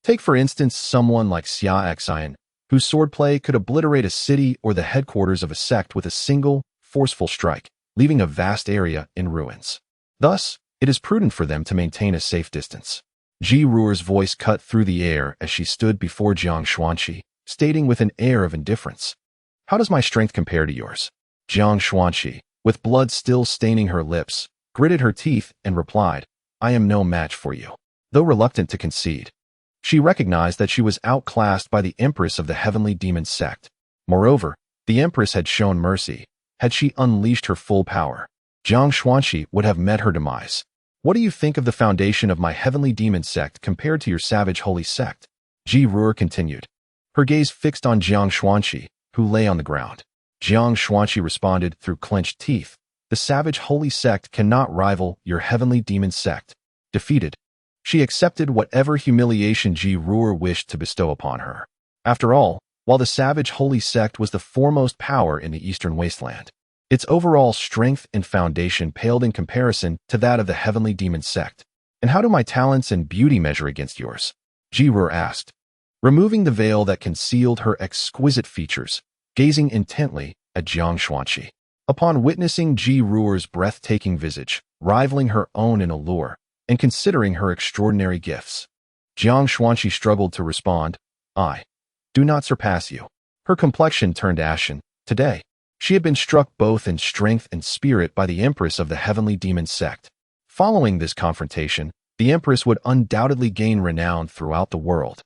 Take for instance someone like Xia Xin, whose swordplay could obliterate a city or the headquarters of a sect with a single, forceful strike, leaving a vast area in ruins. Thus, it is prudent for them to maintain a safe distance. Ji-Ru's voice cut through the air as she stood before Jiang Xuanqi, stating with an air of indifference, "How does my strength compare to yours?" Jiang Xuanqi, with blood still staining her lips, gritted her teeth and replied, "I am no match for you." Though reluctant to concede, she recognized that she was outclassed by the Empress of the Heavenly Demon Sect. Moreover, the Empress had shown mercy. Had she unleashed her full power, Jiang Xuanqi would have met her demise. "What do you think of the foundation of my Heavenly Demon Sect compared to your savage holy sect?" Ji-Ru continued, her gaze fixed on Jiang Xuanqi, who lay on the ground. Jiang Xuanqi responded through clenched teeth, "The savage holy sect cannot rival your Heavenly Demon Sect." Defeated, she accepted whatever humiliation Ji-Ru wished to bestow upon her. After all, while the savage holy sect was the foremost power in the eastern wasteland, its overall strength and foundation paled in comparison to that of the Heavenly Demon Sect. "And how do my talents and beauty measure against yours?" Ji-Ru asked, removing the veil that concealed her exquisite features, gazing intently at Jiang Xuanqi. Upon witnessing Ji-Ru's breathtaking visage, rivaling her own in allure, and considering her extraordinary gifts, Jiang Xuanqi struggled to respond, "I do not surpass you." Her complexion turned ashen. Today, she had been struck both in strength and spirit by the Empress of the Heavenly Demon Sect. Following this confrontation, the Empress would undoubtedly gain renown throughout the world,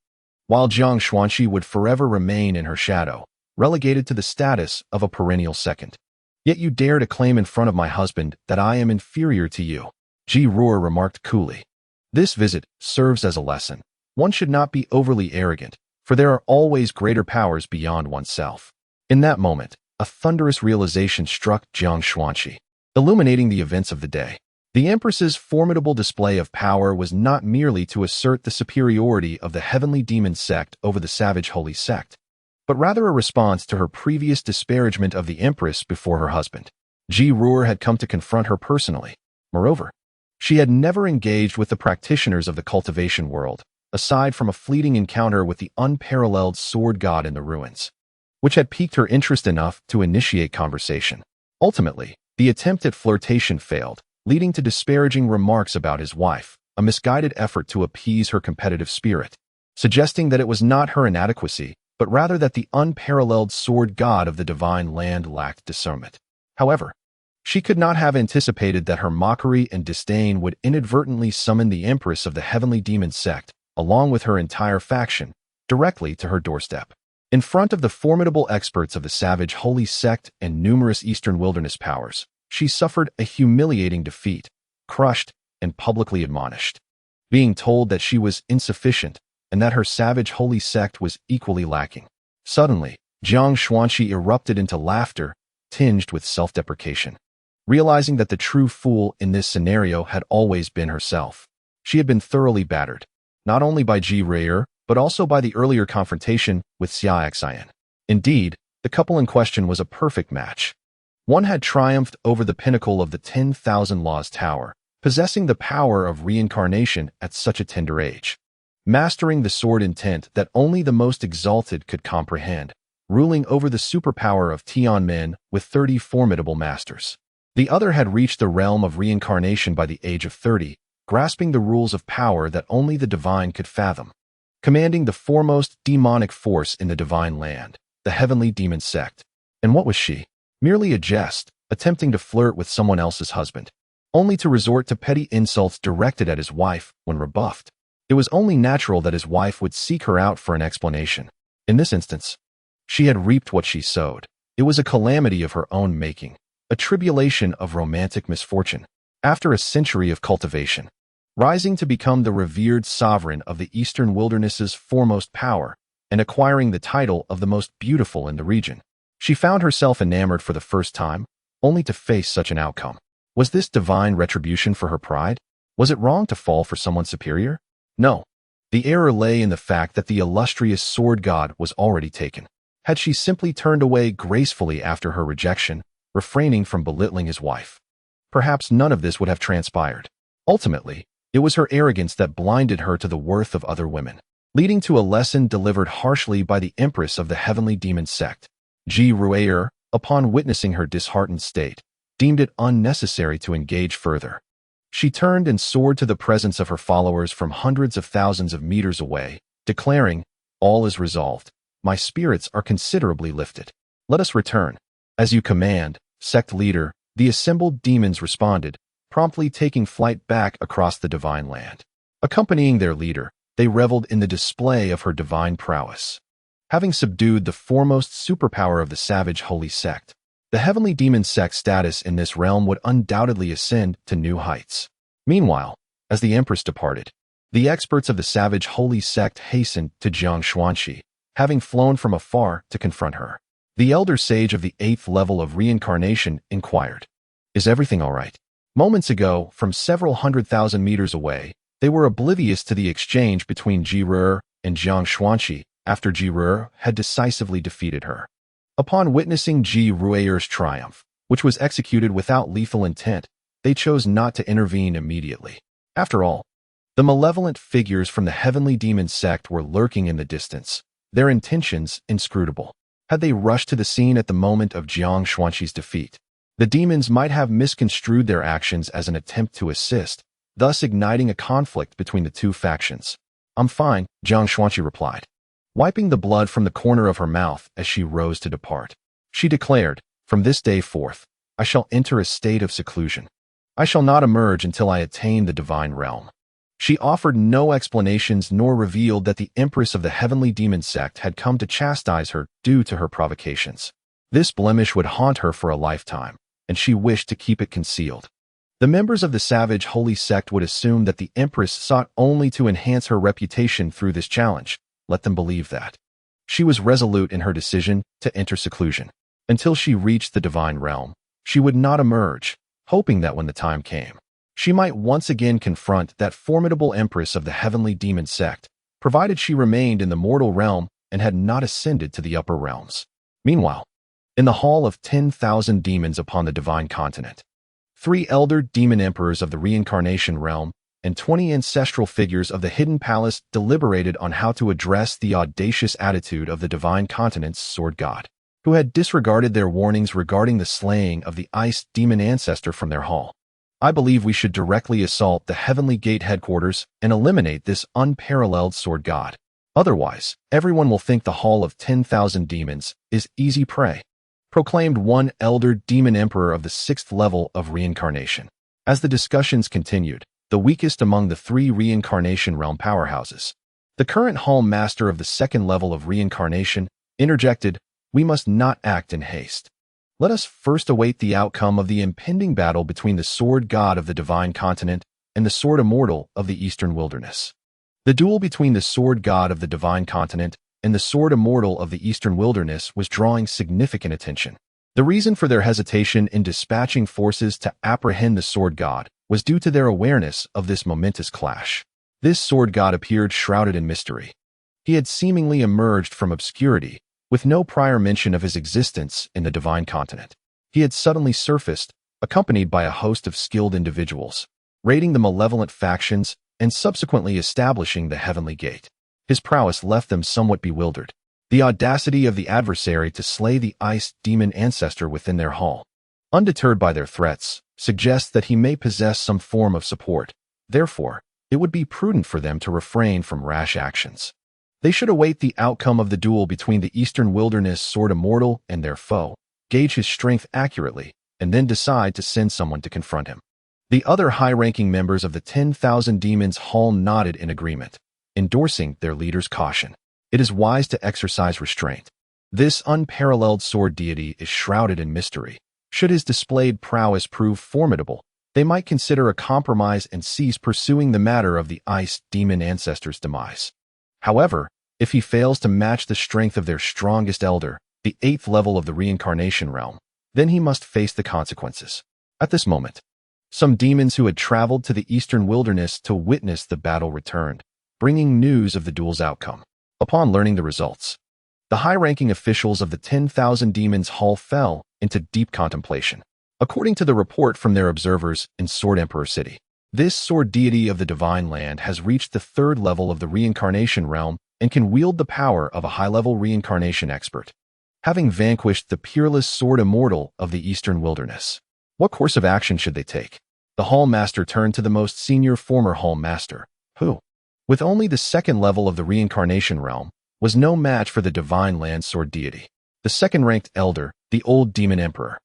while Jiang Xuanqi would forever remain in her shadow, relegated to the status of a perennial second. "Yet you dare to claim in front of my husband that I am inferior to you," Ji-Ru remarked coolly. "This visit serves as a lesson. One should not be overly arrogant, for there are always greater powers beyond oneself." In that moment, a thunderous realization struck Jiang Xuanqi, illuminating the events of the day. The Empress's formidable display of power was not merely to assert the superiority of the Heavenly Demon Sect over the Savage Holy Sect, but rather a response to her previous disparagement of the Empress before her husband. Ji-Ru had come to confront her personally. Moreover, she had never engaged with the practitioners of the cultivation world, aside from a fleeting encounter with the unparalleled sword god in the ruins, which had piqued her interest enough to initiate conversation. Ultimately, the attempt at flirtation failed, leading to disparaging remarks about his wife, a misguided effort to appease her competitive spirit, suggesting that it was not her inadequacy, but rather that the unparalleled sword god of the divine land lacked discernment. However, she could not have anticipated that her mockery and disdain would inadvertently summon the Empress of the Heavenly Demon Sect, along with her entire faction, directly to her doorstep. In front of the formidable experts of the Savage Holy Sect and numerous Eastern Wilderness powers, she suffered a humiliating defeat, crushed and publicly admonished. Being told that she was insufficient and that her Savage Holy Sect was equally lacking. Suddenly, Jiang Xuanqi erupted into laughter, tinged with self-deprecation. Realizing that the true fool in this scenario had always been herself. She had been thoroughly battered, not only by Ji Ruier, but also by the earlier confrontation with Xia Xin. Indeed, the couple in question was a perfect match. One had triumphed over the pinnacle of the 10,000 Laws Tower, possessing the power of reincarnation at such a tender age, mastering the sword intent that only the most exalted could comprehend, ruling over the superpower of Tianmen with 30 formidable masters. The other had reached the realm of reincarnation by the age of 30, grasping the rules of power that only the divine could fathom, commanding the foremost demonic force in the divine land, the Heavenly Demon Sect. And what was she? Merely a jest, attempting to flirt with someone else's husband, only to resort to petty insults directed at his wife when rebuffed. It was only natural that his wife would seek her out for an explanation. In this instance, she had reaped what she sowed. It was a calamity of her own making, a tribulation of romantic misfortune. After a century of cultivation, rising to become the revered sovereign of the Eastern Wilderness's foremost power, and acquiring the title of the most beautiful in the region, she found herself enamored for the first time, only to face such an outcome. Was this divine retribution for her pride? Was it wrong to fall for someone superior? No. The error lay in the fact that the illustrious sword god was already taken. Had she simply turned away gracefully after her rejection, refraining from belittling his wife, perhaps none of this would have transpired. Ultimately, it was her arrogance that blinded her to the worth of other women, leading to a lesson delivered harshly by the Empress of the Heavenly Demon Sect. Ji Ruier, upon witnessing her disheartened state, deemed it unnecessary to engage further. She turned and soared to the presence of her followers from hundreds of thousands of meters away, declaring, "All is resolved. My spirits are considerably lifted. Let us return." "As you command, sect leader," the assembled demons responded, promptly taking flight back across the divine land. Accompanying their leader, they reveled in the display of her divine prowess. Having subdued the foremost superpower of the Savage Holy Sect, the Heavenly Demon Sect status in this realm would undoubtedly ascend to new heights. Meanwhile, as the Empress departed, the experts of the Savage Holy Sect hastened to Jiang Xuanqi, having flown from afar to confront her. The elder sage of the 8th level of reincarnation inquired, "Is everything all right?" Moments ago, from several 100,000 meters away, they were oblivious to the exchange between Ji Ruier and Jiang Xuanqi after Ji Ruier had decisively defeated her. Upon witnessing Ji Ruier's triumph, which was executed without lethal intent, they chose not to intervene immediately. After all, the malevolent figures from the Heavenly Demon Sect were lurking in the distance, their intentions inscrutable. Had they rushed to the scene at the moment of Jiang Xuanqi's defeat, the demons might have misconstrued their actions as an attempt to assist, thus igniting a conflict between the two factions. "I'm fine," Jiang Xuanqi replied, wiping the blood from the corner of her mouth as she rose to depart. She declared, "From this day forth, I shall enter a state of seclusion. I shall not emerge until I attain the divine realm." She offered no explanations nor revealed that the Empress of the Heavenly Demon Sect had come to chastise her due to her provocations. This blemish would haunt her for a lifetime, and she wished to keep it concealed. The members of the Savage Holy Sect would assume that the Empress sought only to enhance her reputation through this challenge. Let them believe that. She was resolute in her decision to enter seclusion. Until she reached the divine realm, she would not emerge, hoping that when the time came, she might once again confront that formidable Empress of the Heavenly Demon Sect, provided she remained in the mortal realm and had not ascended to the upper realms. Meanwhile, in the hall of 10,000 demons upon the divine continent, 3 elder demon emperors of the reincarnation realm and 20 ancestral figures of the hidden palace deliberated on how to address the audacious attitude of the divine continent's sword god, who had disregarded their warnings regarding the slaying of the ice demon ancestor from their hall. I believe we should directly assault the Heavenly Gate headquarters and eliminate this unparalleled sword god. Otherwise, everyone will think the Hall of 10,000 Demons is easy prey," proclaimed one elder demon emperor of the 6th level of reincarnation. As the discussions continued, the weakest among the 3 reincarnation realm powerhouses, the current hall master of the 2nd level of reincarnation, interjected, "We must not act in haste. Let us first await the outcome of the impending battle between the sword god of the divine continent and the sword immortal of the eastern wilderness." The duel between the sword god of the divine continent and the sword immortal of the eastern wilderness was drawing significant attention. The reason for their hesitation in dispatching forces to apprehend the sword god was due to their awareness of this momentous clash. This sword god appeared shrouded in mystery. He had seemingly emerged from obscurity, with no prior mention of his existence in the divine continent. He had suddenly surfaced, accompanied by a host of skilled individuals, raiding the malevolent factions and subsequently establishing the Heavenly Gate. His prowess left them somewhat bewildered. The audacity of the adversary to slay the Ice Demon ancestor within their hall, undeterred by their threats, suggests that he may possess some form of support. Therefore, it would be prudent for them to refrain from rash actions. They should await the outcome of the duel between the Eastern Wilderness Sword Immortal and their foe, gauge his strength accurately, and then decide to send someone to confront him. The other high-ranking members of the 10,000 Demons Hall nodded in agreement, endorsing their leader's caution. It is wise to exercise restraint. This unparalleled sword deity is shrouded in mystery. Should his displayed prowess prove formidable, they might consider a compromise and cease pursuing the matter of the Ice Demon ancestor's demise. However, if he fails to match the strength of their strongest elder, the 8th level of the reincarnation realm, then he must face the consequences. At this moment, some demons who had traveled to the eastern wilderness to witness the battle returned, bringing news of the duel's outcome. Upon learning the results, the high-ranking officials of the 10,000 Demons Hall fell into deep contemplation. According to the report from their observers in Sword Emperor City, this sword deity of the divine land has reached the 3rd level of the reincarnation realm and can wield the power of a high-level reincarnation expert, having vanquished the peerless sword immortal of the eastern wilderness. What course of action should they take? The hall master turned to the most senior former hall master, who, with only the 2nd level of the reincarnation realm, was no match for the divine land sword deity. The 2nd-ranked elder, the old demon emperor,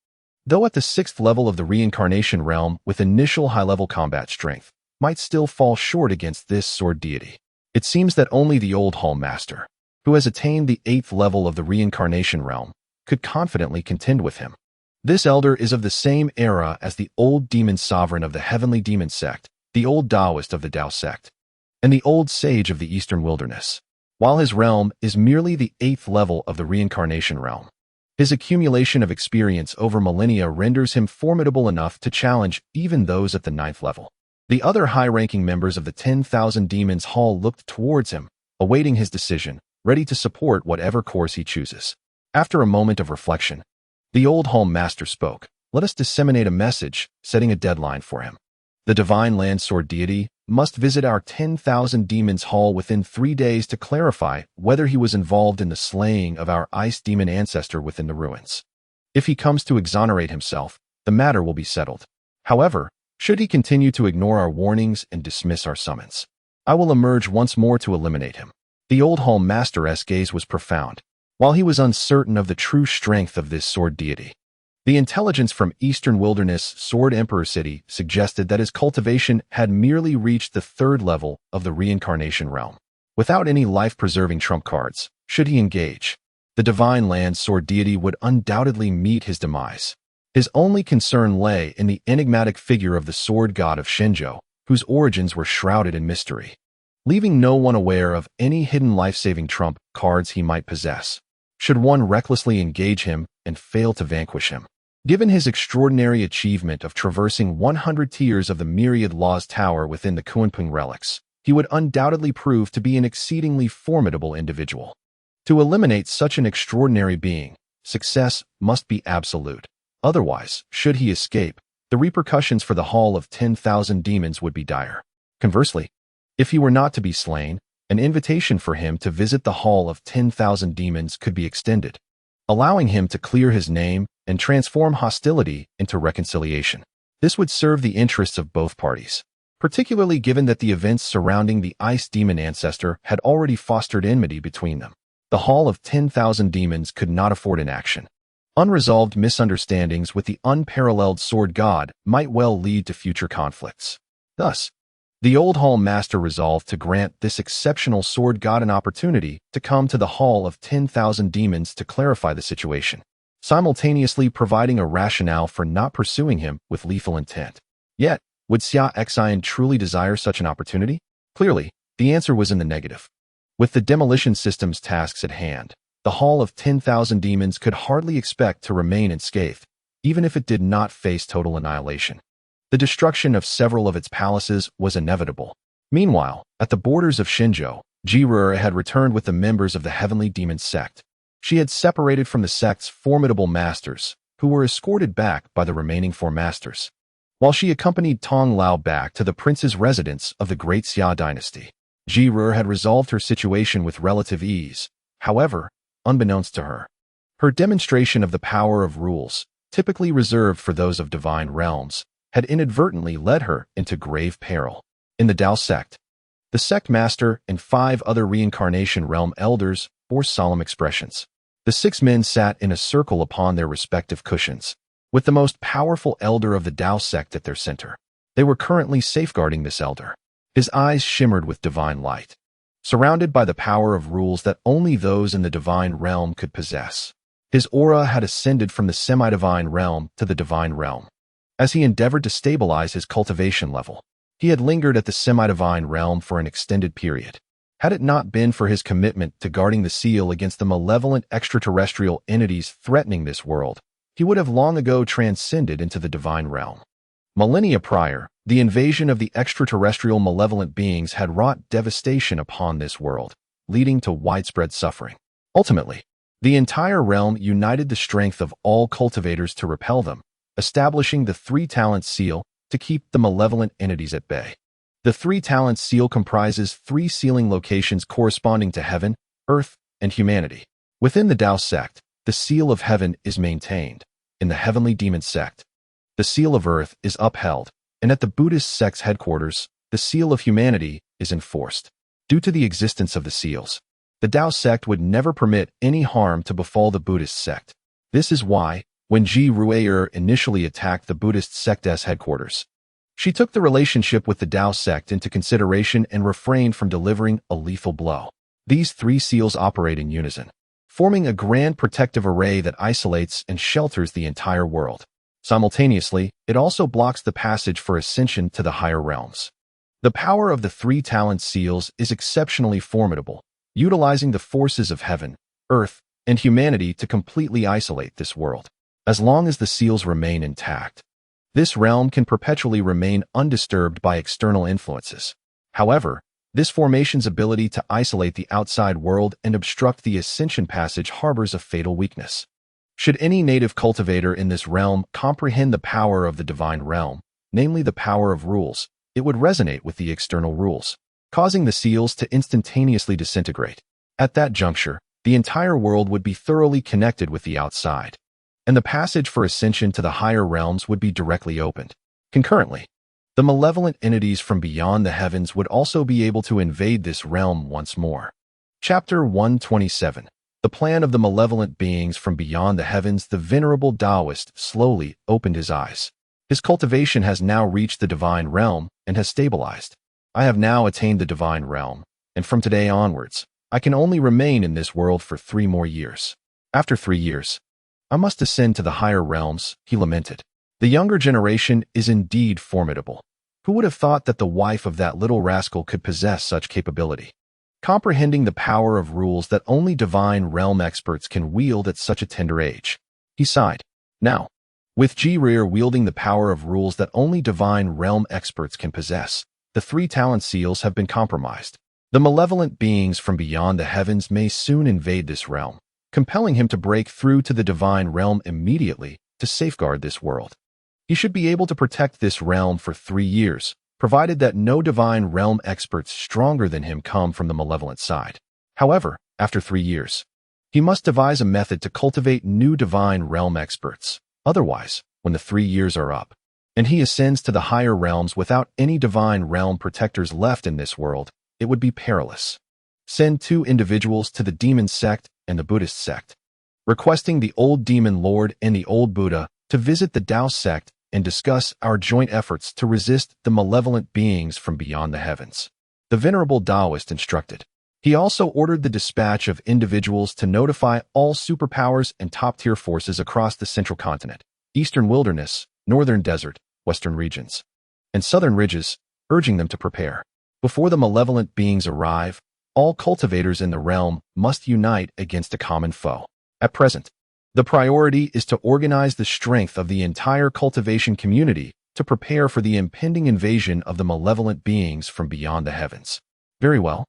though at the 6th level of the reincarnation realm with initial high-level combat strength, might still fall short against this sword deity. It seems that only the old hall master, who has attained the 8th level of the reincarnation realm, could confidently contend with him. This elder is of the same era as the old demon sovereign of the Heavenly Demon Sect, the old Taoist of the Tao Sect, and the old sage of the eastern wilderness. While his realm is merely the 8th level of the reincarnation realm, his accumulation of experience over millennia renders him formidable enough to challenge even those at the 9th level. The other high-ranking members of the 10,000 Demons Hall looked towards him, awaiting his decision, ready to support whatever course he chooses. After a moment of reflection, the old hall master spoke. "Let us disseminate a message, setting a deadline for him. The divine land sword deity must visit our 10,000 Demons Hall within 3 days to clarify whether he was involved in the slaying of our ice demon ancestor within the ruins. If he comes to exonerate himself, the matter will be settled. However, should he continue to ignore our warnings and dismiss our summons, I will emerge once more to eliminate him." The old hall master's gaze was profound. While he was uncertain of the true strength of this sword deity, the intelligence from Eastern Wilderness Sword Emperor City suggested that his cultivation had merely reached the 3rd level of the reincarnation realm. Without any life-preserving trump cards, should he engage, the divine land sword deity would undoubtedly meet his demise. His only concern lay in the enigmatic figure of the sword god of Shenzhou, whose origins were shrouded in mystery, leaving no one aware of any hidden life-saving trump cards he might possess, should one recklessly engage him and fail to vanquish him. Given his extraordinary achievement of traversing 100 tiers of the Myriad Laws Tower within the Kunpeng relics, he would undoubtedly prove to be an exceedingly formidable individual. To eliminate such an extraordinary being, success must be absolute. Otherwise, should he escape, the repercussions for the Hall of 10,000 Demons would be dire. Conversely, if he were not to be slain, an invitation for him to visit the Hall of 10,000 Demons could be extended, allowing him to clear his name and transform hostility into reconciliation. This would serve the interests of both parties, particularly given that the events surrounding the Ice Demon Ancestor had already fostered enmity between them. The Hall of 10,000 Demons could not afford inaction. Unresolved misunderstandings with the unparalleled sword god might well lead to future conflicts. Thus, the Old Hall Master resolved to grant this exceptional sword god an opportunity to come to the Hall of 10,000 Demons to clarify the situation, simultaneously providing a rationale for not pursuing him with lethal intent. Yet, would Xia Xin truly desire such an opportunity? Clearly, the answer was in the negative. With the demolition system's tasks at hand, the Hall of 10,000 Demons could hardly expect to remain unscathed, even if it did not face total annihilation. The destruction of several of its palaces was inevitable. Meanwhile, at the borders of Xinzhou, Xia had returned with the members of the Heavenly Demon Sect. She had separated from the sect's formidable masters, who were escorted back by the remaining 4 masters, while she accompanied Tong Lao back to the prince's residence of the Great Xia dynasty. Xia had resolved her situation with relative ease. However, unbeknownst to her, her demonstration of the power of rules, typically reserved for those of divine realms, had inadvertently led her into grave peril. In the Dao sect, the sect master and 5 other reincarnation realm elders bore solemn expressions. The 6 men sat in a circle upon their respective cushions, with the most powerful elder of the Dao sect at their center. They were currently safeguarding this elder. His eyes shimmered with divine light, surrounded by the power of rules that only those in the divine realm could possess. His aura had ascended from the semi-divine realm to the divine realm. As he endeavored to stabilize his cultivation level, he had lingered at the semi-divine realm for an extended period. Had it not been for his commitment to guarding the seal against the malevolent extraterrestrial entities threatening this world, he would have long ago transcended into the divine realm. Millennia prior, the invasion of the extraterrestrial malevolent beings had wrought devastation upon this world, leading to widespread suffering. Ultimately, the entire realm united the strength of all cultivators to repel them, establishing the 3-talent seal to keep the malevolent entities at bay. The 3-talent seal comprises 3 sealing locations corresponding to heaven, earth, and humanity. Within the Dao sect, the seal of heaven is maintained. In the Heavenly Demon Sect, the seal of earth is upheld, and at the Buddhist sect's headquarters, the seal of humanity is enforced. Due to the existence of the seals, the Dao sect would never permit any harm to befall the Buddhist sect. This is why, when Xia initially attacked the Buddhist sect's headquarters, she took the relationship with the Dao sect into consideration and refrained from delivering a lethal blow. These 3 seals operate in unison, forming a grand protective array that isolates and shelters the entire world. Simultaneously, it also blocks the passage for ascension to the higher realms. The power of the 3-talent seals is exceptionally formidable, utilizing the forces of heaven, earth, and humanity to completely isolate this world. As long as the seals remain intact, this realm can perpetually remain undisturbed by external influences. However, this formation's ability to isolate the outside world and obstruct the ascension passage harbors a fatal weakness. Should any native cultivator in this realm comprehend the power of the divine realm, namely the power of rules, it would resonate with the external rules, causing the seals to instantaneously disintegrate. At that juncture, the entire world would be thoroughly connected with the outside, and the passage for ascension to the higher realms would be directly opened. Concurrently, the malevolent entities from beyond the heavens would also be able to invade this realm once more. Chapter 127. The plan of the malevolent beings from beyond the heavens. The venerable Taoist slowly opened his eyes. His cultivation has now reached the divine realm and has stabilized. I have now attained the divine realm, and from today onwards, I can only remain in this world for 3 more years. After 3 years, I must ascend to the higher realms, he lamented. The younger generation is indeed formidable. Who would have thought that the wife of that little rascal could possess such capability? Comprehending the power of rules that only divine realm experts can wield at such a tender age, he sighed. Now, with Xia wielding the power of rules that only divine realm experts can possess, the 3-talent seals have been compromised. The malevolent beings from beyond the heavens may soon invade this realm, compelling him to break through to the divine realm immediately to safeguard this world. He should be able to protect this realm for 3 years, provided that no divine realm experts stronger than him come from the malevolent side. However, after 3 years, he must devise a method to cultivate new divine realm experts. Otherwise, when the 3 years are up, and he ascends to the higher realms without any divine realm protectors left in this world, it would be perilous. Send 2 individuals to the Demon Sect and the Buddhist sect, requesting the old Demon Lord and the old Buddha to visit the Tao sect and discuss our joint efforts to resist the malevolent beings from beyond the heavens. The venerable Taoist instructed. He also ordered the dispatch of individuals to notify all superpowers and top-tier forces across the central continent, eastern wilderness, northern desert, western regions, and southern ridges, urging them to prepare. Before the malevolent beings arrive, all cultivators in the realm must unite against a common foe. At present, the priority is to organize the strength of the entire cultivation community to prepare for the impending invasion of the malevolent beings from beyond the heavens. Very well.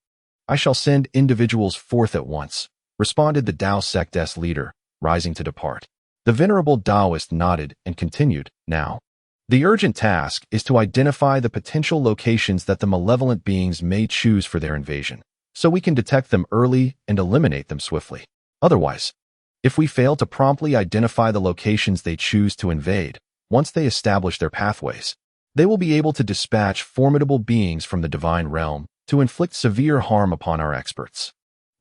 I shall send individuals forth at once, responded the Tao sect's leader, rising to depart. The venerable Taoist nodded and continued, now. The urgent task is to identify the potential locations that the malevolent beings may choose for their invasion, so we can detect them early and eliminate them swiftly. Otherwise, if we fail to promptly identify the locations they choose to invade, once they establish their pathways, they will be able to dispatch formidable beings from the divine realm to inflict severe harm upon our experts.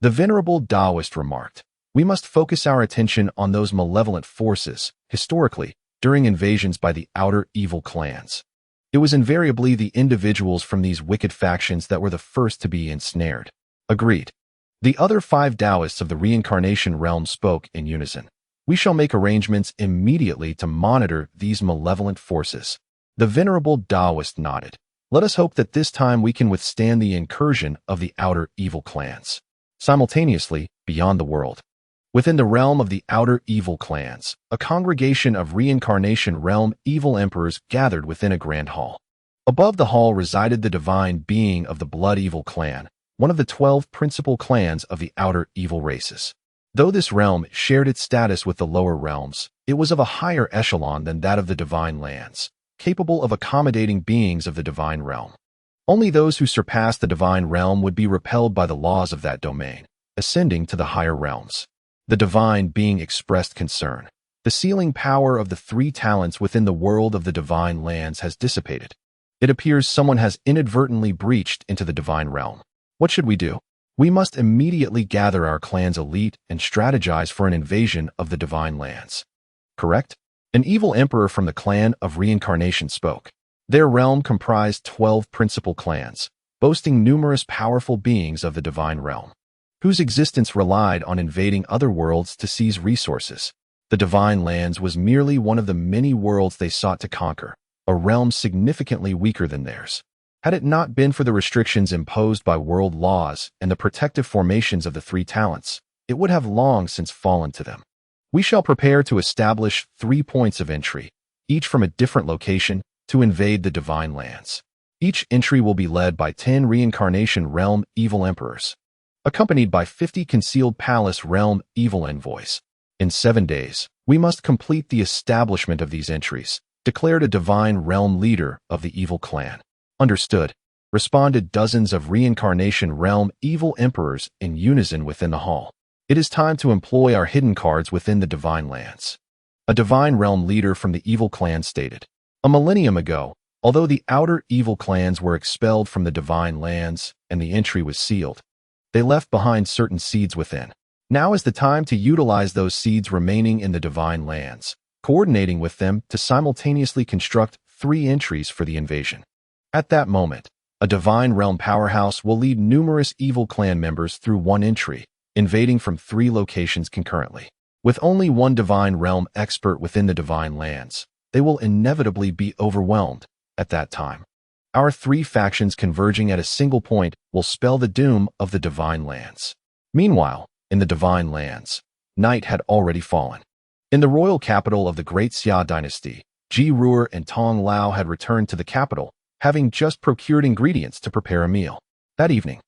The venerable Taoist remarked, we must focus our attention on those malevolent forces, historically, during invasions by the outer evil clans. It was invariably the individuals from these wicked factions that were the first to be ensnared. Agreed. The other 5 Taoists of the reincarnation realm spoke in unison. We shall make arrangements immediately to monitor these malevolent forces. The venerable Taoist nodded. Let us hope that this time we can withstand the incursion of the outer evil clans. Simultaneously, beyond the world, within the realm of the outer evil clans, a congregation of reincarnation realm evil emperors gathered within a grand hall. Above the hall resided the divine being of the blood evil clan, one of the 12 principal clans of the outer evil races. Though this realm shared its status with the lower realms, it was of a higher echelon than that of the divine lands, capable of accommodating beings of the divine realm. Only those who surpassed the divine realm would be repelled by the laws of that domain, ascending to the higher realms. The divine being expressed concern. The sealing power of the 3 talents within the world of the divine lands has dissipated. It appears someone has inadvertently breached into the divine realm. What should we do? We must immediately gather our clan's elite and strategize for an invasion of the divine lands. Correct? An evil emperor from the clan of reincarnation spoke. Their realm comprised 12 principal clans, boasting numerous powerful beings of the divine realm, whose existence relied on invading other worlds to seize resources. The divine lands was merely one of the many worlds they sought to conquer, a realm significantly weaker than theirs. Had it not been for the restrictions imposed by world laws and the protective formations of the 3 talents, it would have long since fallen to them. We shall prepare to establish 3 points of entry, each from a different location, to invade the divine lands. Each entry will be led by 10 reincarnation realm evil emperors, accompanied by 50 concealed palace realm evil envoys. In 7 days, we must complete the establishment of these entries, declared a divine realm leader of the evil clan. Understood, responded dozens of reincarnation realm evil emperors in unison within the hall. It is time to employ our hidden cards within the divine lands. A divine realm leader from the evil clan stated. A millennium ago, although the outer evil clans were expelled from the divine lands and the entry was sealed, they left behind certain seeds within. Now is the time to utilize those seeds remaining in the divine lands, coordinating with them to simultaneously construct 3 entries for the invasion. At that moment, a divine realm powerhouse will lead numerous evil clan members through 1 entry, invading from 3 locations concurrently. With only 1 divine realm expert within the divine lands, they will inevitably be overwhelmed at that time. Our 3 factions converging at a single point will spell the doom of the divine lands. Meanwhile, in the divine lands, night had already fallen. In the royal capital of the great Xia dynasty, Ji Ruer and Tong Lao had returned to the capital, having just procured ingredients to prepare a meal. That evening,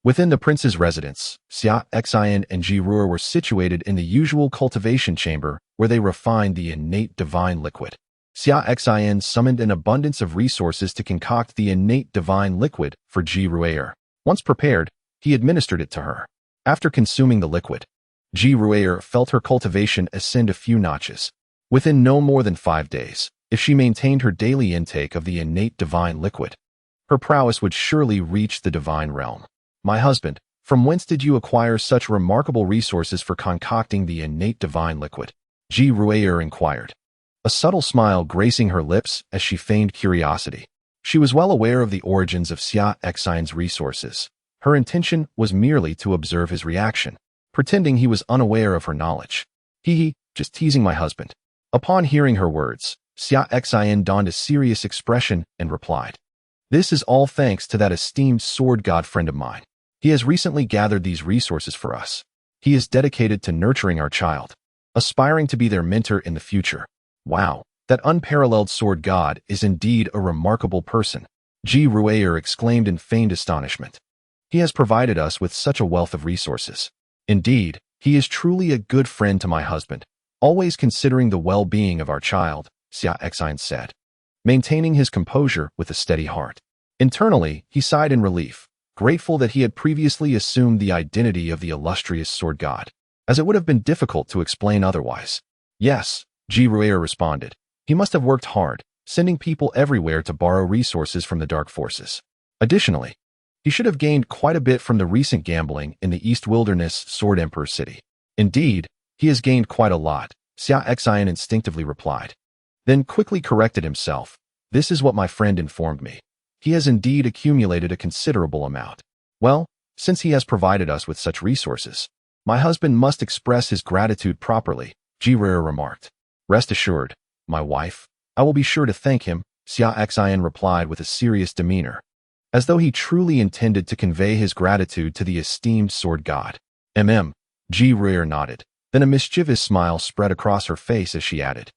within the prince's residence, Xia Xin and Ji Ruer were situated in the usual cultivation chamber where they refined the innate divine liquid. Xia Xin summoned an abundance of resources to concoct the innate divine liquid for Ji Ruer. Once prepared, he administered it to her. After consuming the liquid, Ji Ruer felt her cultivation ascend a few notches. Within no more than 5 days, If she maintained her daily intake of the innate divine liquid, her prowess would surely reach the divine realm. My husband, from whence did you acquire such remarkable resources for concocting the innate divine liquid? Ji Ruier inquired, a subtle smile gracing her lips as she feigned curiosity. She was well aware of the origins of Xia Xin's resources. Her intention was merely to observe his reaction, pretending he was unaware of her knowledge. Just teasing my husband. Upon hearing her words, Xia Xin donned a serious expression and replied, this is all thanks to that esteemed sword god friend of mine. He has recently gathered these resources for us. He is dedicated to nurturing our child, aspiring to be their mentor in the future. Wow, that unparalleled sword god is indeed a remarkable person, Ji Ruier exclaimed in feigned astonishment. He has provided us with such a wealth of resources. Indeed, he is truly a good friend to my husband, always considering the well-being of our child, Xia Xin said, maintaining his composure with a steady heart. Internally, he sighed in relief, grateful that he had previously assumed the identity of the illustrious sword god, as it would have been difficult to explain otherwise. Yes, Ji Ruier responded. He must have worked hard, sending people everywhere to borrow resources from the dark forces. Additionally, he should have gained quite a bit from the recent gambling in the East Wilderness Sword Emperor city. Indeed, he has gained quite a lot, Xia Xin instinctively replied. Then quickly corrected himself. This is what my friend informed me. He has indeed accumulated a considerable amount. Well, since he has provided us with such resources, my husband must express his gratitude properly, Ji Ruier remarked. Rest assured, my wife, I will be sure to thank him, Xia Xin replied with a serious demeanor, as though he truly intended to convey his gratitude to the esteemed sword god. Ji Ruier nodded. Then a mischievous smile spread across her face as she added,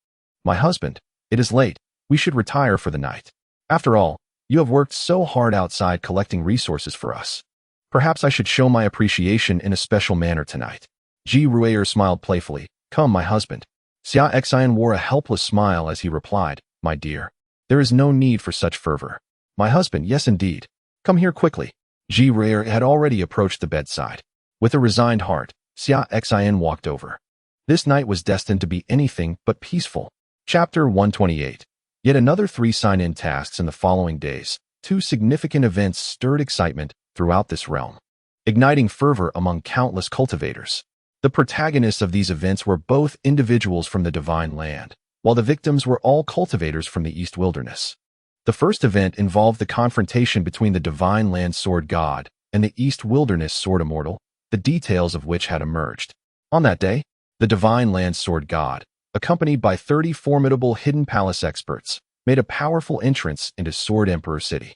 my husband, it is late. We should retire for the night. After all, you have worked so hard outside collecting resources for us. Perhaps I should show my appreciation in a special manner tonight. Ji Ruier smiled playfully. Come, my husband. Xia Xin wore a helpless smile as he replied, my dear, there is no need for such fervor. My husband, yes indeed. Come here quickly. Ji Ruier had already approached the bedside. With a resigned heart, Xia Xin walked over. This night was destined to be anything but peaceful. Chapter 128. Yet another 3 sign-in tasks in the following days. 2 significant events stirred excitement throughout this realm, igniting fervor among countless cultivators. The protagonists of these events were both individuals from the Divine Land, while the victims were all cultivators from the East Wilderness. The first event involved the confrontation between the Divine Land Sword God and the East Wilderness Sword Immortal, the details of which had emerged. On that day, the Divine Land Sword God, accompanied by 30 formidable Hidden Palace experts, made a powerful entrance into Sword Emperor City.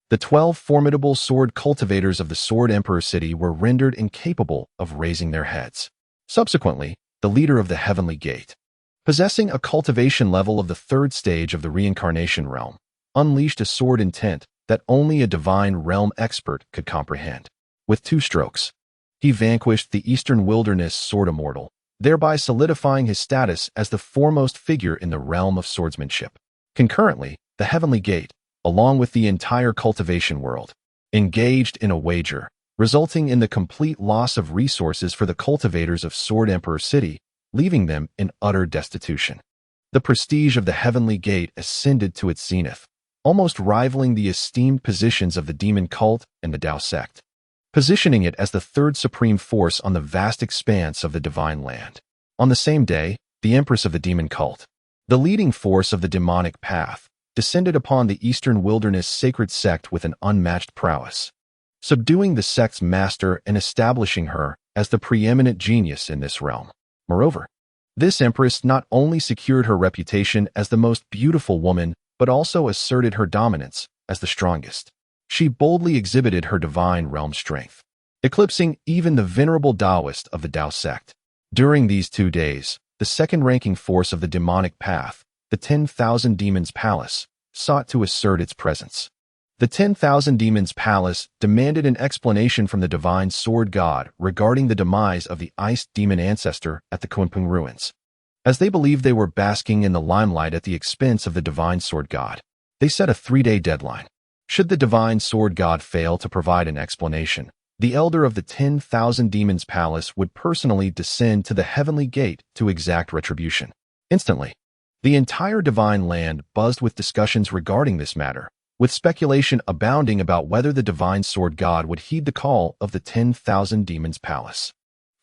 The 12 formidable sword cultivators of the Sword Emperor City were rendered incapable of raising their heads. Subsequently, the leader of the Heavenly Gate, possessing a cultivation level of the 3rd stage of the reincarnation realm, unleashed a sword intent that only a divine realm expert could comprehend. With 2 strokes, he vanquished the Eastern Wilderness Sword Immortal, thereby solidifying his status as the foremost figure in the realm of swordsmanship. Concurrently, the Heavenly Gate, along with the entire cultivation world, engaged in a wager, resulting in the complete loss of resources for the cultivators of Sword Emperor City, leaving them in utter destitution. The prestige of the Heavenly Gate ascended to its zenith, almost rivaling the esteemed positions of the Demon Cult and the Tao Sect, positioning it as the 3rd supreme force on the vast expanse of the Divine Land. On the same day, the Empress of the Demon Cult, the leading force of the demonic path, descended upon the Eastern Wilderness Sacred Sect with an unmatched prowess, subduing the sect's master and establishing her as the preeminent genius in this realm. Moreover, this empress not only secured her reputation as the most beautiful woman, but also asserted her dominance as the strongest. She boldly exhibited her divine realm strength, eclipsing even the venerable Taoist of the Tao Sect. During these 2 days, the second-ranking force of the demonic path, the 10,000 Demons Palace, sought to assert its presence. The 10,000 Demons Palace demanded an explanation from the Divine Sword God regarding the demise of the iced demon ancestor at the Kunpeng ruins. As they believed they were basking in the limelight at the expense of the Divine Sword God, they set a 3-day deadline. Should the Divine Sword God fail to provide an explanation, the elder of the 10,000 Demons Palace would personally descend to the Heavenly Gate to exact retribution. Instantly, The entire divine land buzzed with discussions regarding this matter, with speculation abounding about whether the divine sword god would heed the call of the 10,000 demons palace.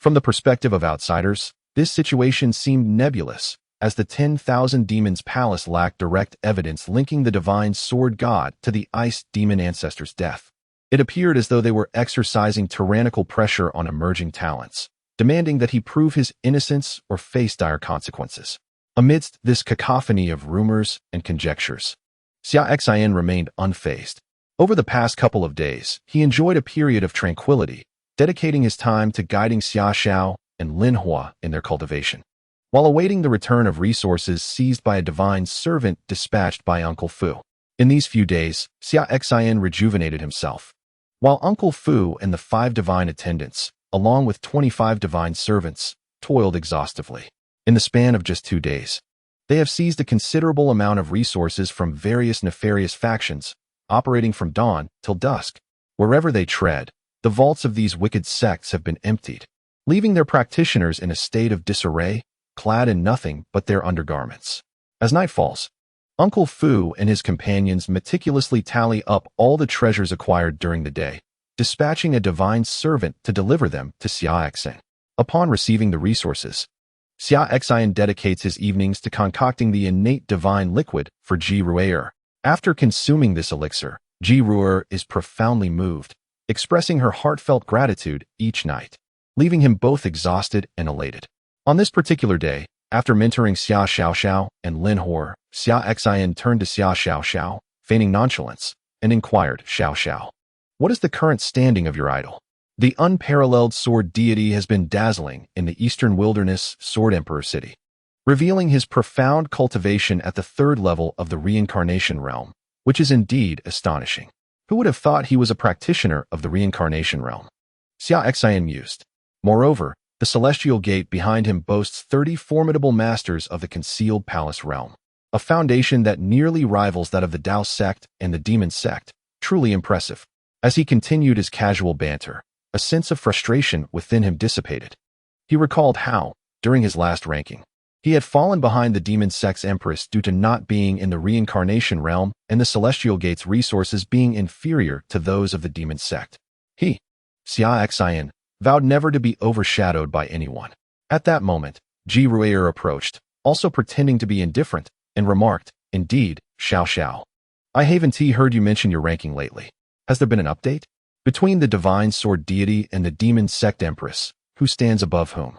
From the perspective of outsiders, this situation seemed nebulous, as the 10,000 demons palace lacked direct evidence linking the divine sword god to the ice demon ancestor's death. It appeared as though they were exercising tyrannical pressure on emerging talents, demanding that he prove his innocence or face dire consequences. Amidst this cacophony of rumors and conjectures, Xia Xin remained unfazed. Over the past couple of days, he enjoyed a period of tranquility, dedicating his time to guiding Xia Xiao and Lin Hua in their cultivation, while awaiting the return of resources seized by a divine servant dispatched by Uncle Fu. In these few days, Xia Xin rejuvenated himself, while Uncle Fu and the 5 divine attendants, along with 25 divine servants, toiled exhaustively. In the span of just 2 days, they have seized a considerable amount of resources from various nefarious factions, operating from dawn till dusk. Wherever they tread, the vaults of these wicked sects have been emptied, leaving their practitioners in a state of disarray, clad in nothing but their undergarments. As night falls, Uncle Fu and his companions meticulously tally up all the treasures acquired during the day, dispatching a divine servant to deliver them to Xia Xin. Upon receiving the resources, Xia Xin dedicates his evenings to concocting the innate divine liquid for Ji Ruer. After consuming this elixir, Ji Ruer is profoundly moved, expressing her heartfelt gratitude each night, leaving him both exhausted and elated. On this particular day, after mentoring Xia Xiao and Lin Hua, Xia Xin turned to Xia Xiao, feigning nonchalance, and inquired, Xiao, what is the current standing of your idol? The unparalleled sword deity has been dazzling in the eastern wilderness Sword Emperor city, revealing his profound cultivation at the 3rd level of the reincarnation realm, which is indeed astonishing. Who would have thought he was a practitioner of the reincarnation realm? Xia Xin mused. Moreover, the celestial gate behind him boasts 30 formidable masters of the concealed palace realm, a foundation that nearly rivals that of the Dao sect and the Demon Sect. Truly impressive. As he continued his casual banter, a sense of frustration within him dissipated. He recalled how, during his last ranking, he had fallen behind the Demon Sect's Empress due to not being in the reincarnation realm and the Celestial Gate's resources being inferior to those of the Demon Sect. He, Xia Xin, vowed never to be overshadowed by anyone. At that moment, Ji Ruer approached, also pretending to be indifferent, and remarked, Indeed, Xiao, I haven't heard you mention your ranking lately. Has there been an update? Between the divine sword deity and the Demon Sect Empress, who stands above whom?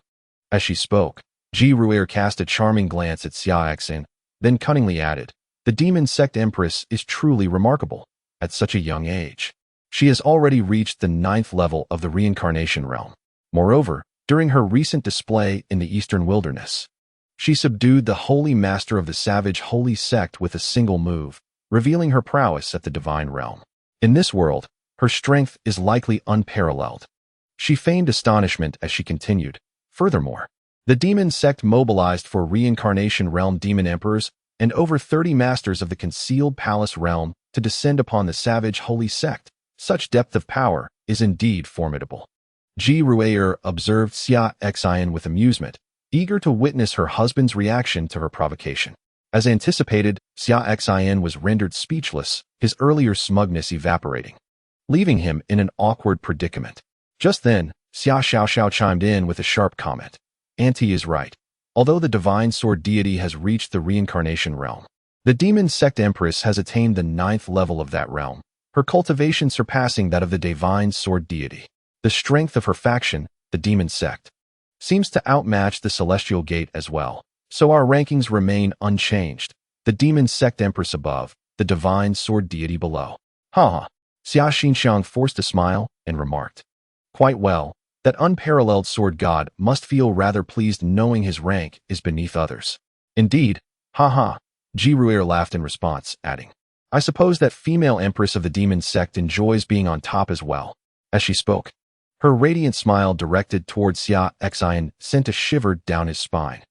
As she spoke, Ji Ruer cast a charming glance at Xia Xin, then cunningly added, The Demon Sect Empress is truly remarkable. At such a young age, she has already reached the 9th level of the reincarnation realm. Moreover, during her recent display in the eastern wilderness, she subdued the holy master of the savage holy sect with a single move, revealing her prowess at the divine realm. In this world, her strength is likely unparalleled. She feigned astonishment as she continued. Furthermore, the Demon Sect mobilized for reincarnation realm demon emperors and over 30 masters of the concealed palace realm to descend upon the savage holy sect. Such depth of power is indeed formidable. Ji Ruer observed Xia Xin with amusement, eager to witness her husband's reaction to her provocation. As anticipated, Xia Xin was rendered speechless, his earlier smugness evaporating, leaving him in an awkward predicament. Just then, Xia Xiao chimed in with a sharp comment. Auntie is right. Although the divine sword deity has reached the reincarnation realm, the Demon Sect Empress has attained the 9th level of that realm, her cultivation surpassing that of the divine sword deity. The strength of her faction, the Demon Sect, seems to outmatch the Celestial Gate as well. So our rankings remain unchanged. The Demon Sect Empress above, the divine sword deity below. Xia Xin forced a smile and remarked, Quite well, that unparalleled sword god must feel rather pleased knowing his rank is beneath others. Indeed, Ji Ruer laughed in response, adding, I suppose that female empress of the Demon Sect enjoys being on top as well. As she spoke, her radiant smile directed towards Xia Xin sent a shiver down his spine,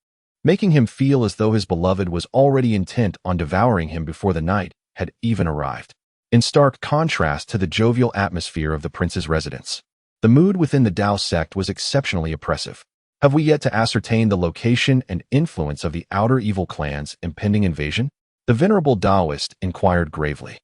making him feel as though his beloved was already intent on devouring him before the night had even arrived. In stark contrast to the jovial atmosphere of the prince's residence, the mood within the Dao sect was exceptionally oppressive. Have we yet to ascertain the location and influence of the outer evil clan's impending invasion? The venerable Taoist inquired gravely.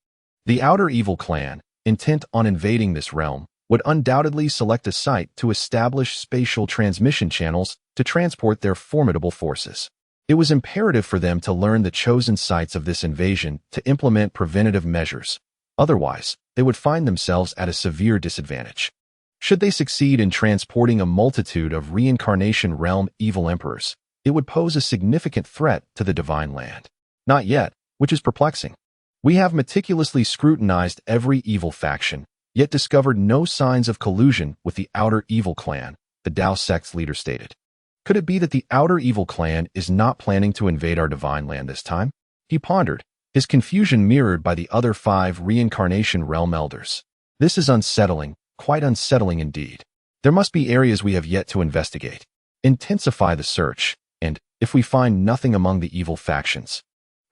The outer evil clan, intent on invading this realm, would undoubtedly select a site to establish spatial transmission channels to transport their formidable forces. It was imperative for them to learn the chosen sites of this invasion to implement preventative measures. Otherwise, they would find themselves at a severe disadvantage. Should they succeed in transporting a multitude of reincarnation realm evil emperors, it would pose a significant threat to the divine land. Not yet, which is perplexing. We have meticulously scrutinized every evil faction, yet discovered no signs of collusion with the outer evil clan, the Demon Sect's leader stated. Could it be that the outer evil clan is not planning to invade our divine land this time? He pondered, his confusion mirrored by the other 5 reincarnation realm elders. This is unsettling, quite unsettling indeed. There must be areas we have yet to investigate. Intensify the search, and, if we find nothing among the evil factions,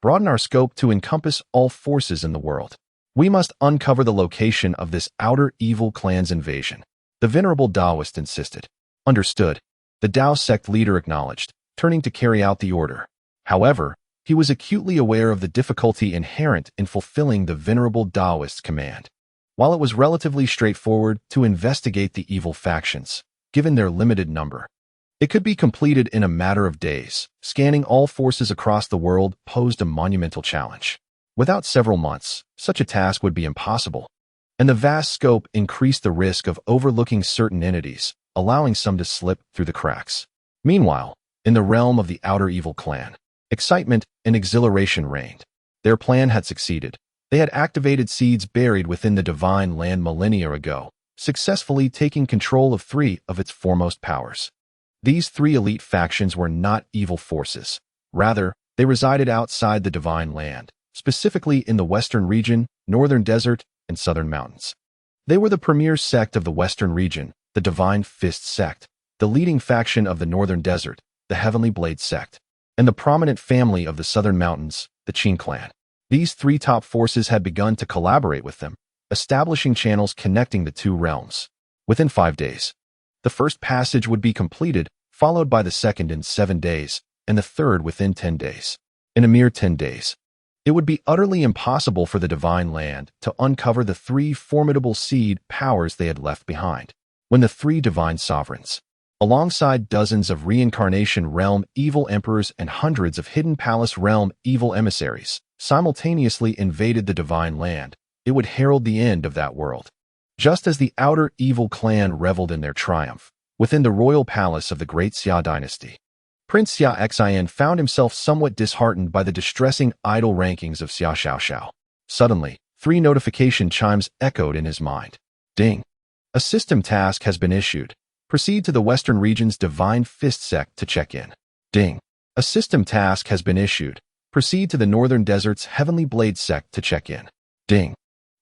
broaden our scope to encompass all forces in the world. We must uncover the location of this outer evil clan's invasion. The venerable Taoist insisted. Understood. The Demon Sect leader acknowledged, turning to carry out the order. However, he was acutely aware of the difficulty inherent in fulfilling the venerable Taoist's command. While it was relatively straightforward to investigate the evil factions, given their limited number, it could be completed in a matter of days. Scanning all forces across the world posed a monumental challenge. Without several months, such a task would be impossible, and the vast scope increased the risk of overlooking certain entities, allowing some to slip through the cracks. Meanwhile, in the realm of the outer evil clan, excitement and exhilaration reigned. Their plan had succeeded. They had activated seeds buried within the divine land millennia ago, successfully taking control of 3 of its foremost powers. These 3 elite factions were not evil forces. Rather, they resided outside the divine land, specifically in the western region, northern desert, and southern mountains. They were the premier sect of the western region, the Divine Fist sect, the leading faction of the northern desert, the Heavenly Blade sect, and the prominent family of the southern mountains, the Qin clan. These 3 top forces had begun to collaborate with them, establishing channels connecting the 2 realms. Within 5 days, the first passage would be completed, followed by the second in 7 days, and the third within 10 days. In a mere 10 days, it would be utterly impossible for the divine land to uncover the 3 formidable seed powers they had left behind. When the 3 divine sovereigns, alongside dozens of reincarnation realm evil emperors and hundreds of hidden palace realm evil emissaries, simultaneously invaded the divine land, it would herald the end of that world. Just as the outer evil clan reveled in their triumph, within the royal palace of the great Xia dynasty, Prince Xia Xin found himself somewhat disheartened by the distressing idol rankings of Xia Xiaoxiao. Suddenly, 3 notification chimes echoed in his mind. Ding! A system task has been issued. Proceed to the Western region's Divine Fist sect to check in. Ding! A system task has been issued. Proceed to the Northern Desert's Heavenly Blade sect to check in. Ding!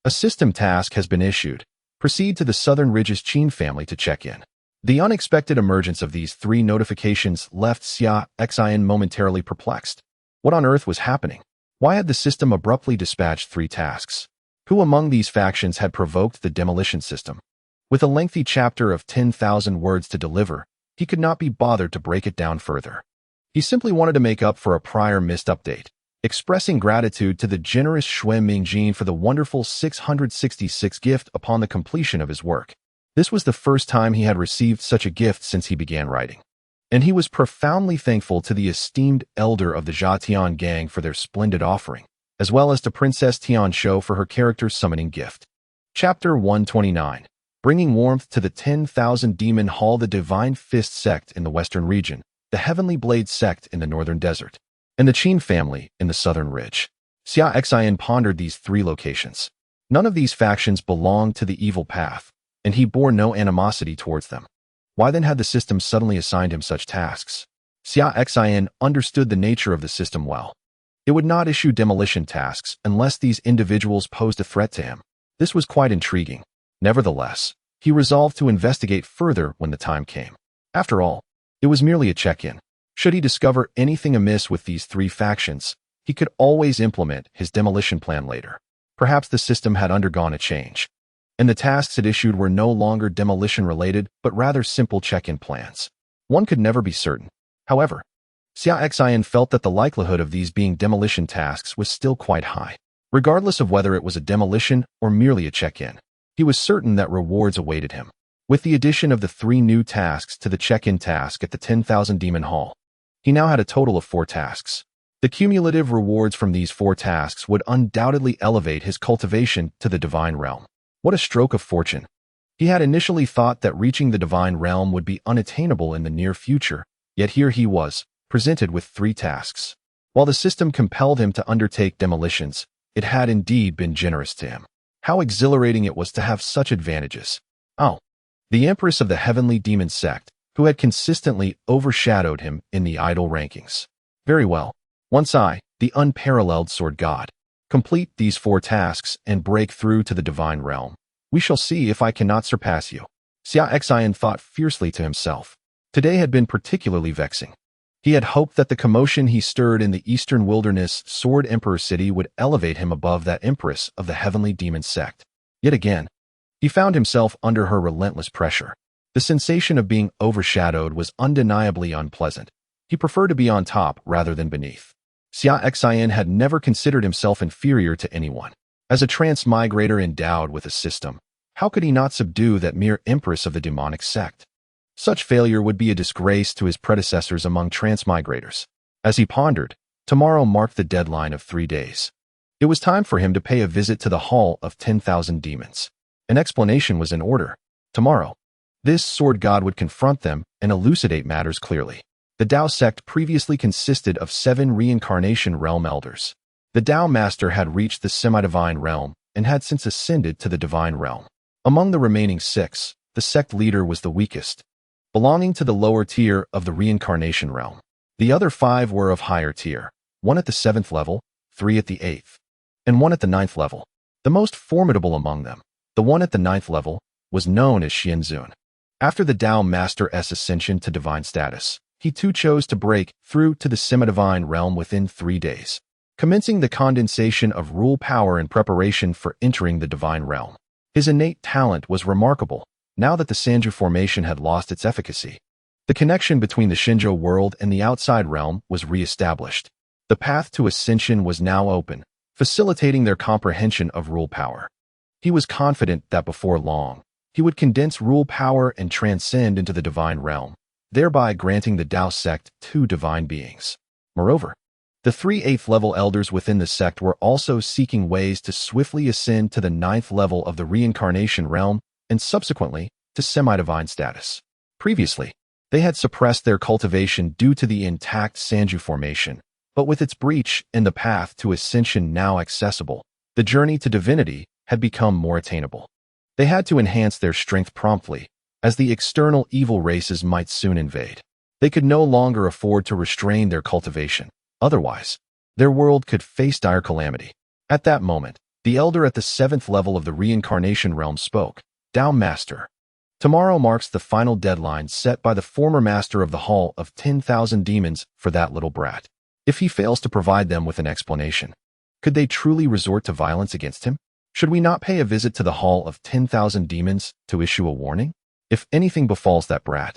A system task has been issued. Proceed to the Southern Ridge's Qin family to check in. The unexpected emergence of these 3 notifications left Xia Xin momentarily perplexed. What on earth was happening? Why had the system abruptly dispatched 3 tasks? Who among these factions had provoked the demolition system? With a lengthy chapter of 10,000 words to deliver, he could not be bothered to break it down further. He simply wanted to make up for a prior missed update, expressing gratitude to the generous Xue Mingjin for the wonderful 666 gift upon the completion of his work. This was the first time he had received such a gift since he began writing, and he was profoundly thankful to the esteemed elder of the Jia Tian gang for their splendid offering, as well as to Princess Tian Shou for her character summoning gift. Chapter 129. Bringing warmth to the 10,000 Demon Hall, the Divine Fist sect in the western region, the Heavenly Blade sect in the northern desert, and the Qin family in the southern ridge. Xia Xin pondered these 3 locations. None of these factions belonged to the evil path, and he bore no animosity towards them. Why then had the system suddenly assigned him such tasks? Xia Xin understood the nature of the system well. It would not issue demolition tasks unless these individuals posed a threat to him. This was quite intriguing. Nevertheless, he resolved to investigate further when the time came. After all, it was merely a check-in. Should he discover anything amiss with these 3 factions, he could always implement his demolition plan later. Perhaps the system had undergone a change, and the tasks it issued were no longer demolition-related, but rather simple check-in plans. One could never be certain. However, Xia Xin felt that the likelihood of these being demolition tasks was still quite high. Regardless of whether it was a demolition or merely a check-in, he was certain that rewards awaited him. With the addition of the 3 new tasks to the check-in task at the 10,000 Demon Hall, he now had a total of 4 tasks. The cumulative rewards from these 4 tasks would undoubtedly elevate his cultivation to the divine realm. What a stroke of fortune! He had initially thought that reaching the divine realm would be unattainable in the near future, yet here he was, presented with 3 tasks. While the system compelled him to undertake demolitions, it had indeed been generous to him. How exhilarating it was to have such advantages. Oh, the Empress of the Heavenly Demon Sect, who had consistently overshadowed him in the idol rankings. Very well. Once I, the unparalleled sword god, complete these 4 tasks and break through to the divine realm, we shall see if I cannot surpass you. Xia Xin thought fiercely to himself. Today had been particularly vexing. He had hoped that the commotion he stirred in the eastern wilderness Sword Emperor city would elevate him above that Empress of the Heavenly Demon Sect. Yet again, he found himself under her relentless pressure. The sensation of being overshadowed was undeniably unpleasant. He preferred to be on top rather than beneath. Xia Xin had never considered himself inferior to anyone. As a transmigrator endowed with a system, how could he not subdue that mere Empress of the demonic sect? Such failure would be a disgrace to his predecessors among transmigrators. As he pondered, tomorrow marked the deadline of 3 days. It was time for him to pay a visit to the Hall of 10,000 Demons. An explanation was in order. Tomorrow, this sword god would confront them and elucidate matters clearly. The Dao sect previously consisted of 7 reincarnation realm elders. The Dao master had reached the semi-divine realm and had since ascended to the divine realm. Among the remaining 6, the sect leader was the weakest, belonging to the lower tier of the reincarnation realm. The other 5 were of higher tier, 1 at the 7th level, 3 at the 8th, and 1 at the 9th level. The most formidable among them, the one at the 9th level, was known as Xia Xin. After the Dao Master's ascension to divine status, he too chose to break through to the semi-divine realm within 3 days, commencing the condensation of rule power in preparation for entering the divine realm. His innate talent was remarkable, now that the Sanju formation had lost its efficacy. The connection between the Shinjo world and the outside realm was re-established. The path to ascension was now open, facilitating their comprehension of rule power. He was confident that before long, he would condense rule power and transcend into the divine realm, thereby granting the Dao sect 2 divine beings. Moreover, the 3 8th-level elders within the sect were also seeking ways to swiftly ascend to the 9th level of the reincarnation realm and subsequently to semi-divine status. Previously, they had suppressed their cultivation due to the intact Sanju formation, but with its breach and the path to ascension now accessible, the journey to divinity had become more attainable. They had to enhance their strength promptly, as the external evil races might soon invade. They could no longer afford to restrain their cultivation. Otherwise, their world could face dire calamity. At that moment, the elder at the 7th level of the reincarnation realm spoke. Dao Master. Tomorrow marks the final deadline set by the former master of the Hall of 10,000 Demons for that little brat. If he fails to provide them with an explanation, could they truly resort to violence against him? Should we not pay a visit to the Hall of 10,000 Demons to issue a warning? If anything befalls that brat,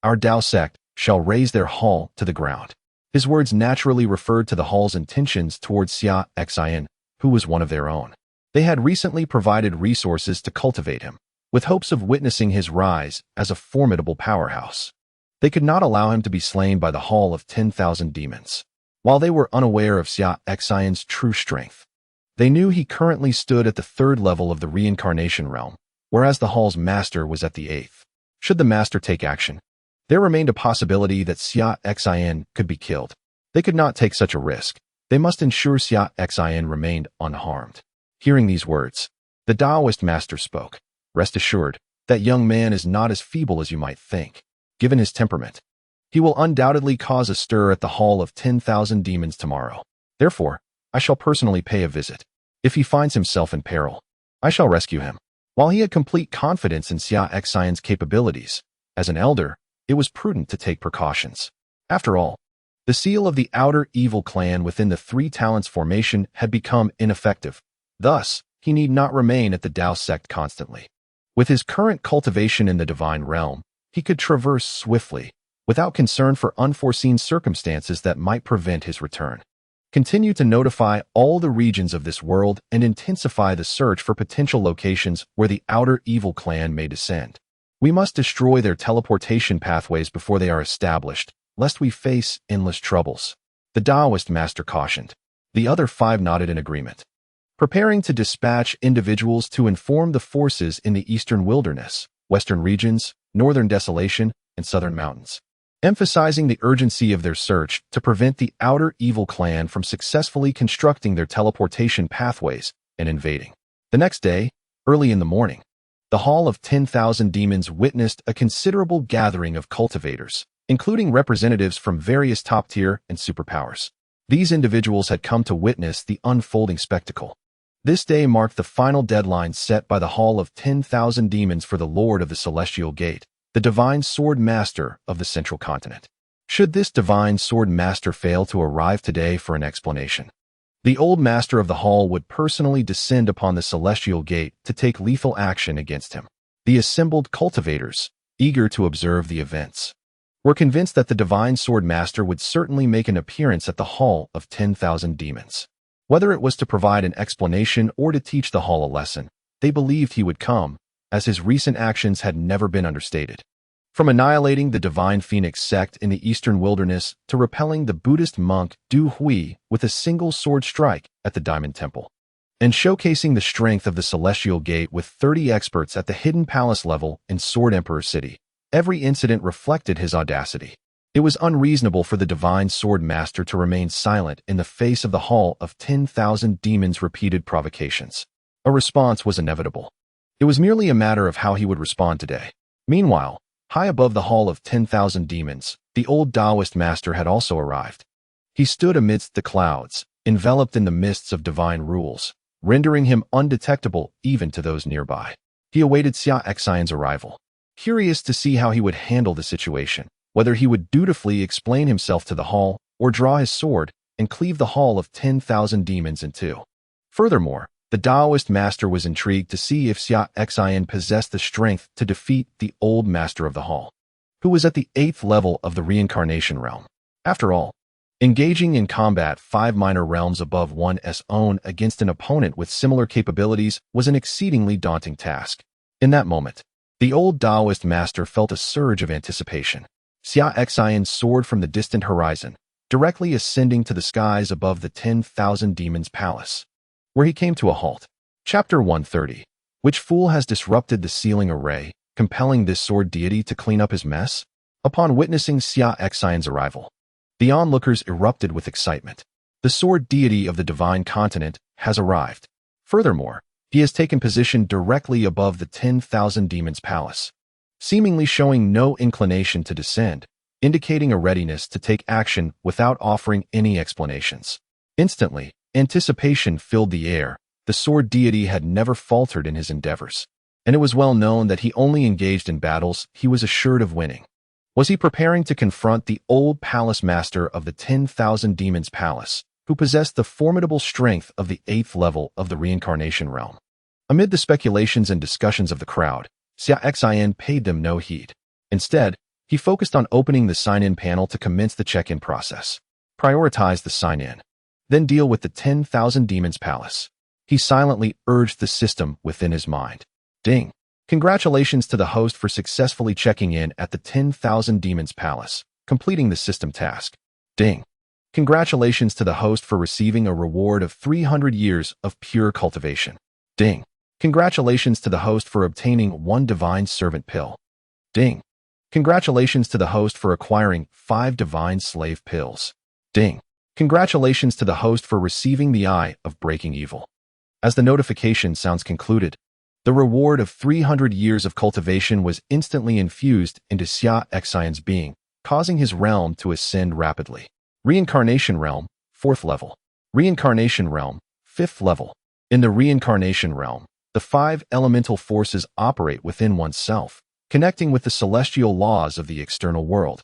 our Dao sect shall raise their hall to the ground. His words naturally referred to the hall's intentions towards Xia Xin, who was one of their own. They had recently provided resources to cultivate him, with hopes of witnessing his rise as a formidable powerhouse. They could not allow him to be slain by the Hall of 10,000 Demons. While they were unaware of Xia Xin's true strength, they knew he currently stood at the 3rd level of the reincarnation realm, whereas the hall's master was at the 8th. Should the master take action, there remained a possibility that Xia Xin could be killed. They could not take such a risk. They must ensure Xia Xin remained unharmed. Hearing these words, the Taoist master spoke. Rest assured, that young man is not as feeble as you might think. Given his temperament, he will undoubtedly cause a stir at the Hall of 10,000 Demons tomorrow. Therefore, I shall personally pay a visit. If he finds himself in peril, I shall rescue him. While he had complete confidence in Xia Xin's capabilities, as an elder, it was prudent to take precautions. After all, the seal of the outer evil clan within the 3 talents formation had become ineffective. Thus, he need not remain at the Dao sect constantly. With his current cultivation in the divine realm, he could traverse swiftly, without concern for unforeseen circumstances that might prevent his return. Continue to notify all the regions of this world and intensify the search for potential locations where the outer evil clan may descend. We must destroy their teleportation pathways before they are established, lest we face endless troubles. The Taoist master cautioned. The other 5 nodded in agreement. Preparing to dispatch individuals to inform the forces in the eastern wilderness, western regions, northern desolation, and southern mountains, emphasizing the urgency of their search to prevent the outer evil clan from successfully constructing their teleportation pathways and invading. The next day, early in the morning, the Hall of 10,000 Demons witnessed a considerable gathering of cultivators, including representatives from various top-tier and superpowers. These individuals had come to witness the unfolding spectacle. This day marked the final deadline set by the Hall of 10,000 Demons for the Lord of the Celestial Gate, the Divine Sword Master of the Central Continent. Should this Divine Sword Master fail to arrive today for an explanation, the old Master of the Hall would personally descend upon the Celestial Gate to take lethal action against him. The assembled cultivators, eager to observe the events, were convinced that the Divine Sword Master would certainly make an appearance at the Hall of 10,000 Demons. Whether it was to provide an explanation or to teach the Hall a lesson, they believed he would come, as his recent actions had never been understated. From annihilating the Divine Phoenix sect in the eastern wilderness to repelling the Buddhist monk Du Hui with a single sword strike at the Diamond Temple, and showcasing the strength of the Celestial Gate with 30 experts at the Hidden Palace level in Sword Emperor City, every incident reflected his audacity. It was unreasonable for the Divine Sword Master to remain silent in the face of the Hall of 10,000 Demons' repeated provocations. A response was inevitable. It was merely a matter of how he would respond today. Meanwhile, high above the Hall of 10,000 Demons, the old Taoist master had also arrived. He stood amidst the clouds, enveloped in the mists of divine rules, rendering him undetectable even to those nearby. He awaited Xia Xin's arrival, curious to see how he would handle the situation, whether he would dutifully explain himself to the hall or draw his sword and cleave the Hall of 10,000 Demons in two. Furthermore, the Taoist master was intrigued to see if Xia Xin possessed the strength to defeat the old master of the hall, who was at the 8th level of the reincarnation realm. After all, engaging in combat 5 minor realms above one's own against an opponent with similar capabilities was an exceedingly daunting task. In that moment, the old Taoist master felt a surge of anticipation. Xia Xin soared from the distant horizon, directly ascending to the skies above the 10,000 Demons Palace, where he came to a halt. Chapter 130. Which fool has disrupted the sealing array, compelling this sword deity to clean up his mess? Upon witnessing Xia Xin's arrival, the onlookers erupted with excitement. The sword deity of the divine continent has arrived. Furthermore, he has taken position directly above the 10,000 Demons Palace, seemingly showing no inclination to descend, indicating a readiness to take action without offering any explanations. Instantly, anticipation filled the air. The sword deity had never faltered in his endeavors, and it was well known that he only engaged in battles he was assured of winning. Was he preparing to confront the old palace master of the 10,000 Demons Palace, who possessed the formidable strength of the 8th level of the reincarnation realm? Amid the speculations and discussions of the crowd, Xia Xin paid them no heed. Instead, he focused on opening the sign-in panel to commence the check-in process. Prioritize the sign-in, then deal with the 10,000 Demons Palace. He silently urged the system within his mind. Ding! Congratulations to the host for successfully checking in at the 10,000 Demons Palace, completing the system task. Ding! Congratulations to the host for receiving a reward of 300 years of pure cultivation. Ding! Congratulations to the host for obtaining 1 divine servant pill. Ding! Congratulations to the host for acquiring 5 divine slave pills. Ding! Congratulations to the host for receiving the Eye of Breaking Evil. As the notification sounds concluded, the reward of 300 years of cultivation was instantly infused into Xia Xin's being, causing his realm to ascend rapidly. Reincarnation Realm, 4th level. Reincarnation Realm, 5th level. In the Reincarnation Realm, the 5 elemental forces operate within oneself, connecting with the celestial laws of the external world,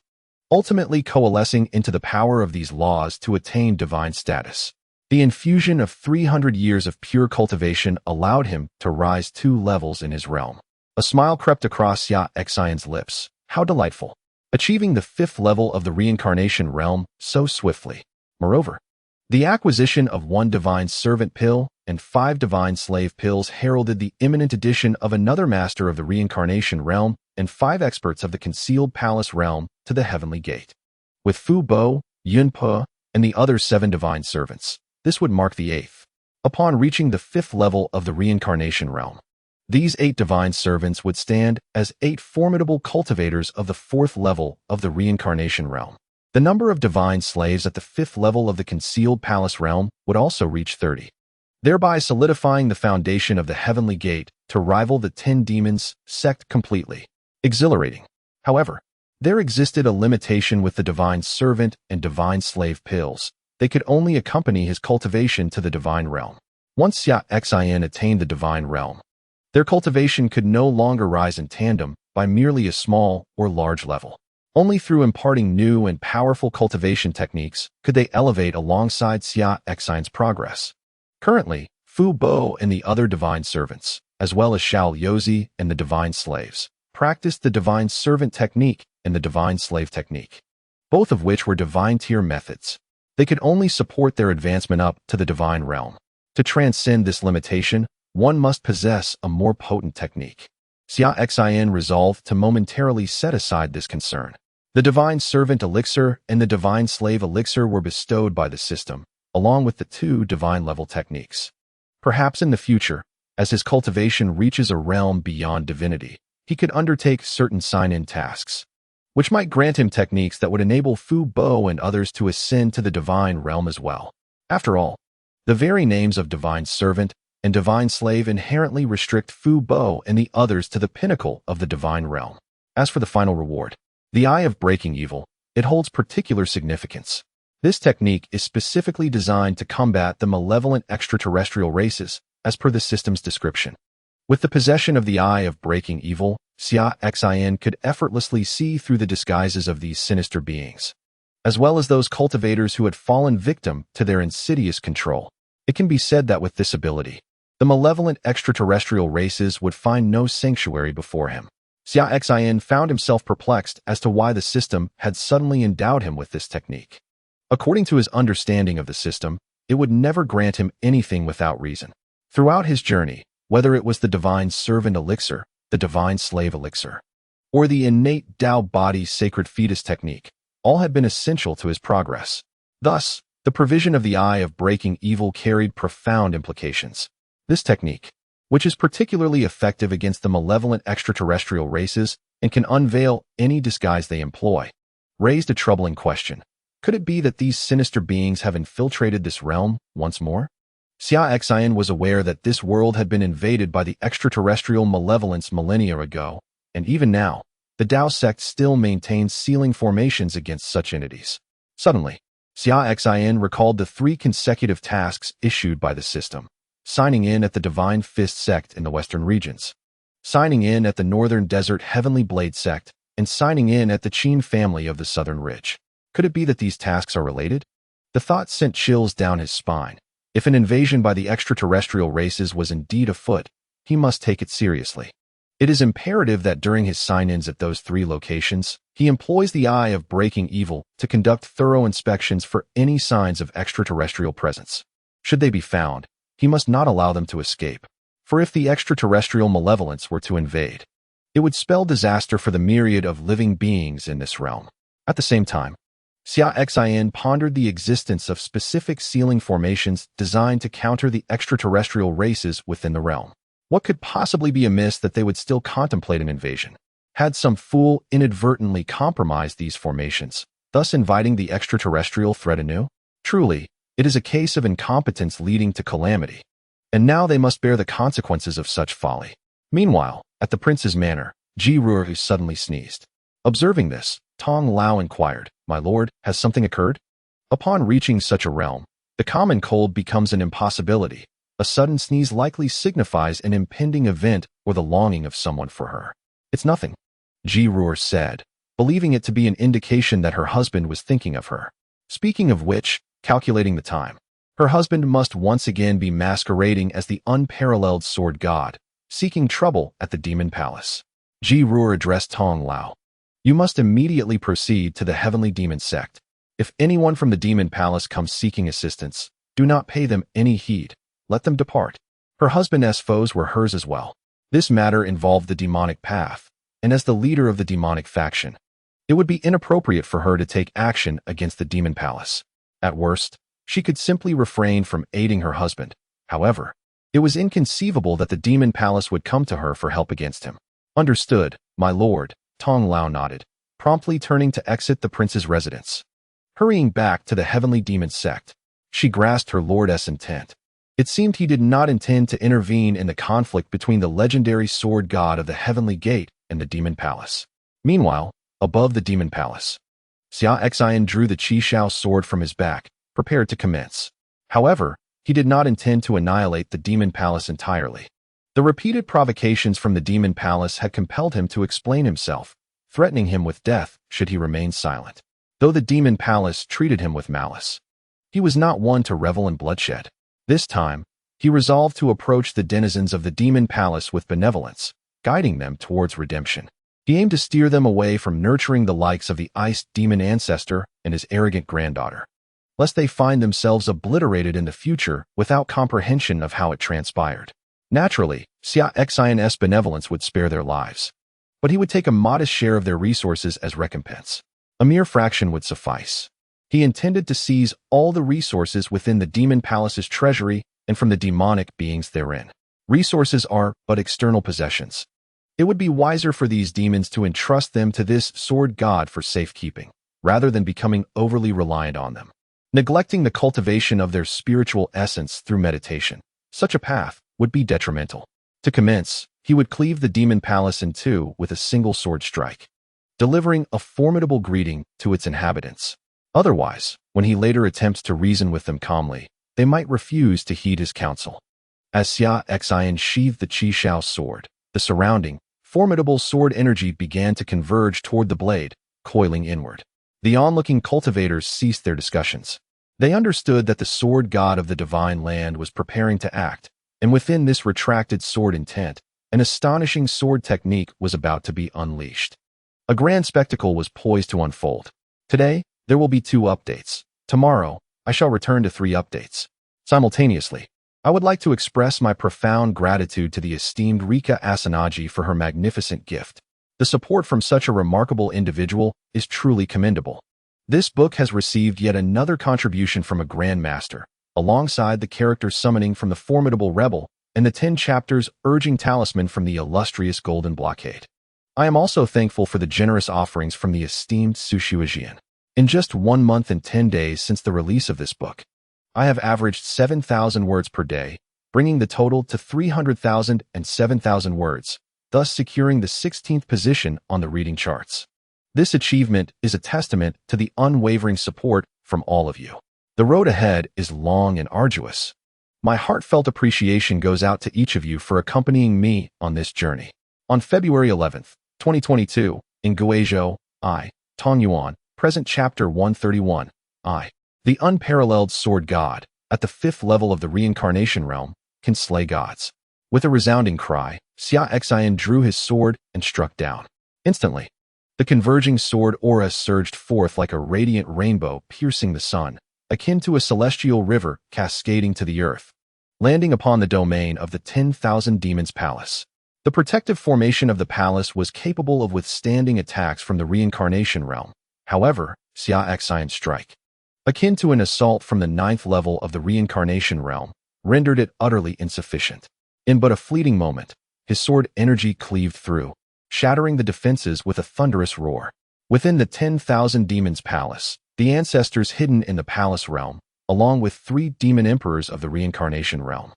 ultimately coalescing into the power of these laws to attain divine status. The infusion of 300 years of pure cultivation allowed him to rise 2 levels in his realm. A smile crept across Xia Xin's lips. How delightful! achieving the 5th level of the reincarnation realm so swiftly. Moreover, the acquisition of 1 divine servant pill and 5 divine slave pills heralded the imminent addition of another master of the reincarnation realm and 5 experts of the concealed palace realm to the heavenly gate. With Fu Bo, Yun Po, and the other 7 divine servants, this would mark the 8th. Upon reaching the 5th level of the reincarnation realm, these 8 divine servants would stand as 8 formidable cultivators of the 4th level of the reincarnation realm. The number of divine slaves at the 5th level of the concealed palace realm would also reach 30, thereby solidifying the foundation of the heavenly gate to rival the 10 Demons Sect completely. Exhilarating. However, there existed a limitation with the divine servant and divine slave pills. They could only accompany his cultivation to the divine realm. Once Xia Xin attained the divine realm, their cultivation could no longer rise in tandem by merely a small or large level. Only through imparting new and powerful cultivation techniques could they elevate alongside Xia Xin's progress. Currently, Fu Bo and the other divine servants, as well as Xiao Yozi and the divine slaves, practiced the divine servant technique and the divine slave technique, both of which were divine tier methods. They could only support their advancement up to the divine realm. To transcend this limitation, one must possess a more potent technique. Xia Xin resolved to momentarily set aside this concern. The divine servant elixir and the divine slave elixir were bestowed by the system, along with the 2 divine level techniques. Perhaps in the future, as his cultivation reaches a realm beyond divinity, he could undertake certain sign-in tasks, which might grant him techniques that would enable Fu Bo and others to ascend to the divine realm as well. After all, the very names of divine servant and divine slave inherently restrict Fu Bo and the others to the pinnacle of the divine realm. As for the final reward, the Eye of Breaking Evil, it holds particular significance. This technique is specifically designed to combat the malevolent extraterrestrial races, as per the system's description. With the possession of the Eye of Breaking Evil, Xia Xin could effortlessly see through the disguises of these sinister beings, as well as those cultivators who had fallen victim to their insidious control. It can be said that with this ability, the malevolent extraterrestrial races would find no sanctuary before him. Xia Xin found himself perplexed as to why the system had suddenly endowed him with this technique. According to his understanding of the system, it would never grant him anything without reason. Throughout his journey, whether it was the divine servant elixir, the divine slave elixir, or the innate Tao body sacred fetus technique, all had been essential to his progress. Thus, the provision of the Eye of Breaking Evil carried profound implications. This technique, which is particularly effective against the malevolent extraterrestrial races and can unveil any disguise they employ, raised a troubling question. Could it be that these sinister beings have infiltrated this realm once more? Xia Xin was aware that this world had been invaded by the extraterrestrial malevolence millennia ago, and even now, the Tao sect still maintains sealing formations against such entities. Suddenly, Xia Xin recalled the 3 consecutive tasks issued by the system: signing in at the Divine Fist sect in the western regions, signing in at the Northern Desert Heavenly Blade sect, and signing in at the Qin family of the Southern Ridge. Could it be that these tasks are related? The thought sent chills down his spine. If an invasion by the extraterrestrial races was indeed afoot, he must take it seriously. It is imperative that during his sign-ins at those 3 locations, he employs the Eye of Breaking Evil to conduct thorough inspections for any signs of extraterrestrial presence. Should they be found, he must not allow them to escape, for if the extraterrestrial malevolence were to invade, it would spell disaster for the myriad of living beings in this realm. At the same time, Xia Xin pondered the existence of specific sealing formations designed to counter the extraterrestrial races within the realm. What could possibly be amiss that they would still contemplate an invasion? Had some fool inadvertently compromised these formations, thus inviting the extraterrestrial threat anew? Truly, it is a case of incompetence leading to calamity, and now they must bear the consequences of such folly. Meanwhile, at the prince's manor, Ji Ruo suddenly sneezed. Observing this, Tong Lao inquired, "My lord, has something occurred?" Upon reaching such a realm, the common cold becomes an impossibility. A sudden sneeze likely signifies an impending event or the longing of someone for her. "It's nothing," Ji Ruo said, believing it to be an indication that her husband was thinking of her. Speaking of which, calculating the time, her husband must once again be masquerading as the unparalleled sword god, seeking trouble at the demon palace. Ji Ruo addressed Tong Lao. You must immediately proceed to the Heavenly Demon Sect. If anyone from the Demon Palace comes seeking assistance, do not pay them any heed. Let them depart. Her husband's foes were hers as well. This matter involved the demonic path, and as the leader of the demonic faction, it would be inappropriate for her to take action against the Demon Palace. At worst, she could simply refrain from aiding her husband. However, it was inconceivable that the Demon Palace would come to her for help against him. Understood, my lord, Tong Lao nodded, promptly turning to exit the prince's residence. Hurrying back to the Heavenly Demon Sect, she grasped her lord's intent. It seemed he did not intend to intervene in the conflict between the legendary sword god of the Heavenly Gate and the Demon Palace. Meanwhile, above the Demon Palace, Xia Xin drew the Chi sword from his back, prepared to commence. However, he did not intend to annihilate the Demon Palace entirely. The repeated provocations from the Demon Palace had compelled him to explain himself, threatening him with death should he remain silent. Though the Demon Palace treated him with malice, he was not one to revel in bloodshed. This time, he resolved to approach the denizens of the Demon Palace with benevolence, guiding them towards redemption. He aimed to steer them away from nurturing the likes of the iced demon ancestor and his arrogant granddaughter, lest they find themselves obliterated in the future without comprehension of how it transpired. Naturally, Xia Xin's benevolence would spare their lives, but he would take a modest share of their resources as recompense. A mere fraction would suffice. He intended to seize all the resources within the Demon Palace's treasury and from the demonic beings therein. Resources are but external possessions. It would be wiser for these demons to entrust them to this sword god for safekeeping, rather than becoming overly reliant on them, neglecting the cultivation of their spiritual essence through meditation. Such a path would be detrimental. To commence, he would cleave the Demon Palace in two with a single sword strike, delivering a formidable greeting to its inhabitants. Otherwise, when he later attempts to reason with them calmly, they might refuse to heed his counsel. As Xia Xin sheathed the Chi sword, the surrounding, formidable sword energy began to converge toward the blade, coiling inward. The onlooking cultivators ceased their discussions. They understood that the sword god of the divine land was preparing to act, and within this retracted sword intent, an astonishing sword technique was about to be unleashed. A grand spectacle was poised to unfold. Today, there will be 2 updates. Tomorrow, I shall return to 3 updates. Simultaneously, I would like to express my profound gratitude to the esteemed Rika Asanaji for her magnificent gift. The support from such a remarkable individual is truly commendable. This book has received yet another contribution from a Grand Master, alongside the character summoning from the formidable rebel and the 10 chapters urging talisman from the illustrious Golden Blockade. I am also thankful for the generous offerings from the esteemed Siguoyan. In just 1 month and 10 days since the release of this book, I have averaged 7,000 words per day, bringing the total to 300,000 and 7,000 words, thus securing the 16th position on the reading charts. This achievement is a testament to the unwavering support from all of you. The road ahead is long and arduous. My heartfelt appreciation goes out to each of you for accompanying me on this journey. On February 11th, 2022, in Guizhou, Tong Yuan, present chapter 131, the unparalleled sword god, at the 5th level of the reincarnation realm, can slay gods. With a resounding cry, Xia Xin drew his sword and struck down. Instantly, the converging sword aura surged forth like a radiant rainbow piercing the sun, akin to a celestial river cascading to the earth, landing upon the domain of the 10,000 Demons Palace. The protective formation of the palace was capable of withstanding attacks from the reincarnation realm. However, Xia Xin's strike, akin to an assault from the 9th level of the reincarnation realm, rendered it utterly insufficient. In but a fleeting moment, his sword energy cleaved through, shattering the defenses with a thunderous roar. Within the 10,000 Demons Palace, the ancestors hidden in the palace realm, along with 3 demon emperors of the reincarnation realm,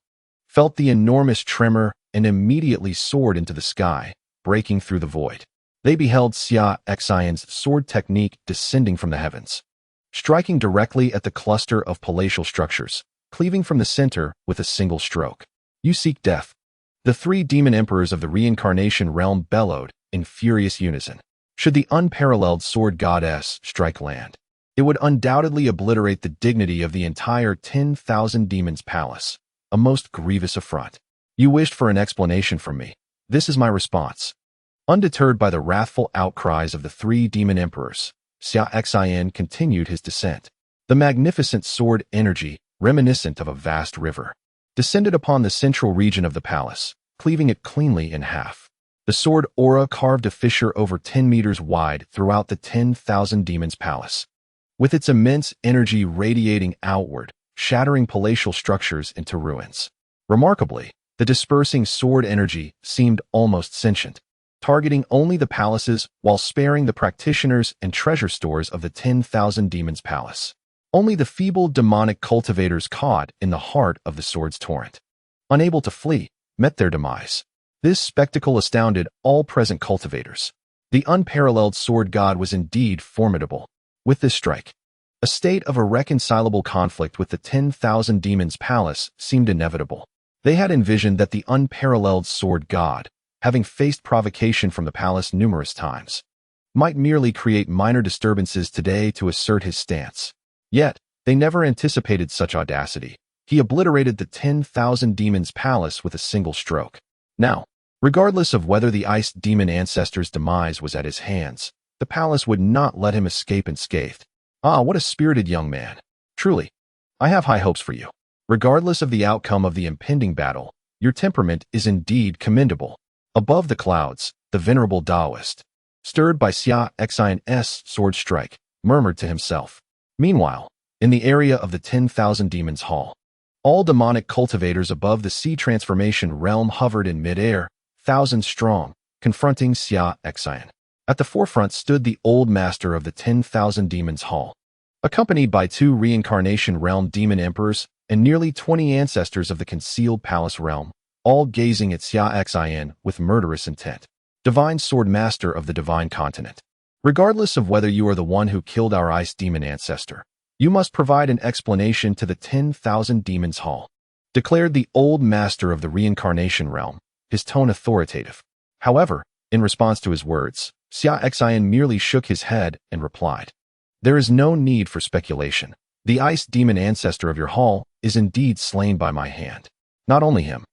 felt the enormous tremor and immediately soared into the sky, breaking through the void. They beheld Xia Xin's sword technique descending from the heavens, striking directly at the cluster of palatial structures, cleaving from the center with a single stroke. You seek death. The 3 demon emperors of the reincarnation realm bellowed in furious unison. Should the unparalleled sword goddess strike land, it would undoubtedly obliterate the dignity of the entire 10,000 Demons Palace, a most grievous affront. You wished for an explanation from me. This is my response. Undeterred by the wrathful outcries of the three demon emperors, Xia Xin continued his descent. The magnificent sword energy, reminiscent of a vast river, descended upon the central region of the palace, cleaving it cleanly in half. The sword aura carved a fissure over 10 meters wide throughout the 10,000 demons' palace, with its immense energy radiating outward, shattering palatial structures into ruins. Remarkably, the dispersing sword energy seemed almost sentient, targeting only the palaces while sparing the practitioners and treasure stores of the 10,000 demons' palace. Only the feeble demonic cultivators caught in the heart of the sword's torrent, unable to flee, met their demise. This spectacle astounded all present cultivators. The unparalleled sword god was indeed formidable. With this strike, a state of irreconcilable conflict with the 10,000 demons' palace seemed inevitable. They had envisioned that the unparalleled sword god, having faced provocation from the palace numerous times, might merely create minor disturbances today to assert his stance. Yet, they never anticipated such audacity. He obliterated the 10,000 demons' palace with a single stroke. Now, regardless of whether the iced demon ancestor's demise was at his hands, the palace would not let him escape unscathed. Ah, what a spirited young man. Truly, I have high hopes for you. Regardless of the outcome of the impending battle, your temperament is indeed commendable. Above the clouds, the venerable Taoist, stirred by Xia Xin's sword strike, murmured to himself. Meanwhile, in the area of the 10,000 demons hall, all demonic cultivators above the sea transformation realm hovered in midair, thousands strong, confronting Xia Xin. At the forefront stood the old master of the 10,000 demons hall, accompanied by 2 reincarnation realm demon emperors and nearly 20 ancestors of the concealed palace realm, all gazing at Xia Xin with murderous intent. Divine sword master of the divine continent. Regardless of whether you are the one who killed our ice demon ancestor, you must provide an explanation to the 10,000 demons hall, declared the old master of the reincarnation realm, his tone authoritative. However, in response to his words, Xia Xin merely shook his head and replied, "There is no need for speculation. The ice demon ancestor of your hall is indeed slain by my hand. Not only him,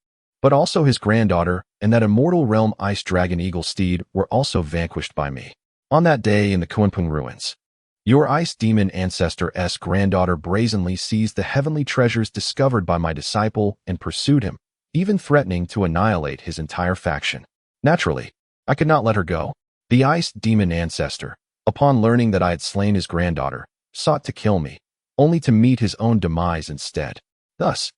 but also his granddaughter and that immortal realm ice dragon eagle steed were also vanquished by me. On that day in the Kunpung ruins, your ice demon ancestor's granddaughter brazenly seized the heavenly treasures discovered by my disciple and pursued him, even threatening to annihilate his entire faction. Naturally, I could not let her go. The ice demon ancestor, upon learning that I had slain his granddaughter, sought to kill me, only to meet his own demise instead. Thus,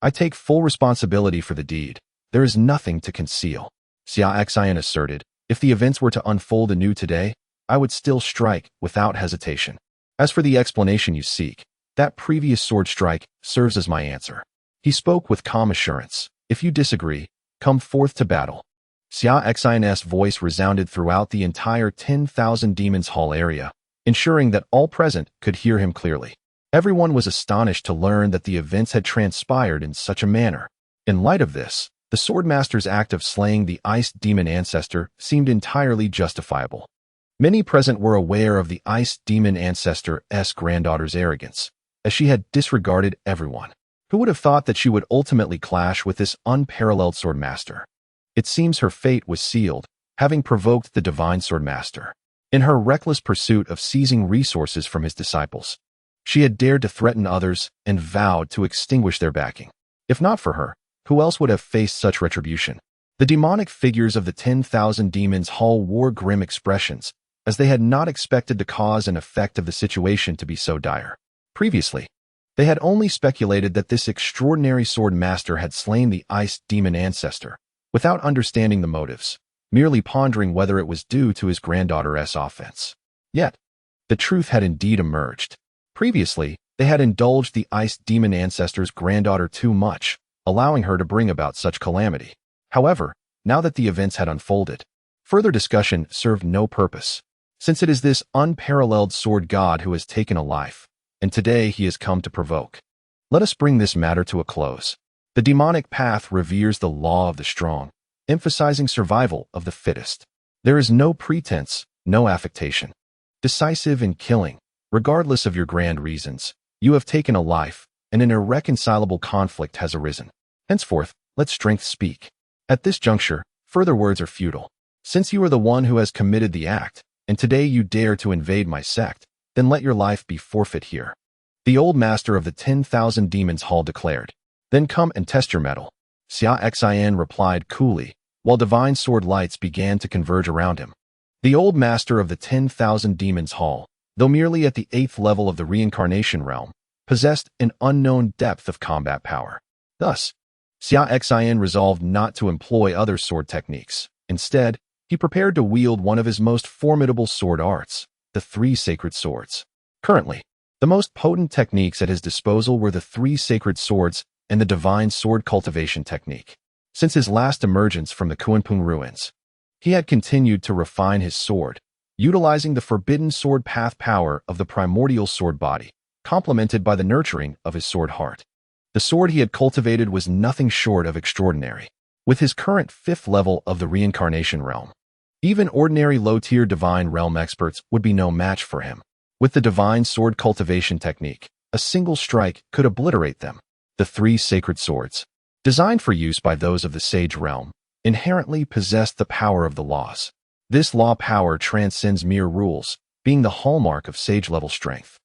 I take full responsibility for the deed. There is nothing to conceal." Xia Xin asserted. If the events were to unfold anew today, I would still strike without hesitation. As for the explanation you seek, that previous sword strike serves as my answer. He spoke with calm assurance. If you disagree, come forth to battle. Xia Xin's voice resounded throughout the entire 10,000 demons hall area, ensuring that all present could hear him clearly. Everyone was astonished to learn that the events had transpired in such a manner. In light of this, the Swordmaster's act of slaying the Ice Demon Ancestor seemed entirely justifiable. Many present were aware of the Ice Demon Ancestor's granddaughter's arrogance, as she had disregarded everyone. Who would have thought that she would ultimately clash with this unparalleled Swordmaster? It seems her fate was sealed, having provoked the Divine Swordmaster. In her reckless pursuit of seizing resources from his disciples, she had dared to threaten others and vowed to extinguish their backing. If not for her, who else would have faced such retribution? The demonic figures of the 10,000 demons hall wore grim expressions, as they had not expected the cause and effect of the situation to be so dire. Previously, they had only speculated that this extraordinary sword master had slain the Ice Demon Ancestor, without understanding the motives, merely pondering whether it was due to his granddaughter's offense. Yet, the truth had indeed emerged. Previously, they had indulged the Ice Demon Ancestor's granddaughter too much, allowing her to bring about such calamity. However, now that the events had unfolded, further discussion served no purpose, since it is this unparalleled sword god who has taken a life, and today he has come to provoke. Let us bring this matter to a close. The demonic path reveres the law of the strong, emphasizing survival of the fittest. There is no pretense, no affectation. Decisive in killing, regardless of your grand reasons, you have taken a life, and an irreconcilable conflict has arisen. Henceforth, let strength speak. At this juncture, further words are futile. Since you are the one who has committed the act, and today you dare to invade my sect, then let your life be forfeit here. The old master of the 10,000 Demons Hall declared. Then come and test your mettle. Xia Xin replied coolly, while divine sword lights began to converge around him. The old master of the 10,000 Demons Hall, though merely at the 8th level of the reincarnation realm, possessed an unknown depth of combat power. Thus, Xia Xin resolved not to employ other sword techniques. Instead, he prepared to wield one of his most formidable sword arts, the 3 sacred swords. Currently, the most potent techniques at his disposal were the 3 sacred swords and the divine sword cultivation technique. Since his last emergence from the Kunpeng ruins, he had continued to refine his sword, utilizing the forbidden sword path power of the Primordial Sword Body, complemented by the nurturing of his sword heart. The sword he had cultivated was nothing short of extraordinary. With his current 5th level of the reincarnation realm, even ordinary low-tier divine realm experts would be no match for him. With the divine sword cultivation technique, a single strike could obliterate them. The 3 sacred swords, designed for use by those of the sage realm, inherently possessed the power of the laws. This law power transcends mere rules, being the hallmark of sage-level strength.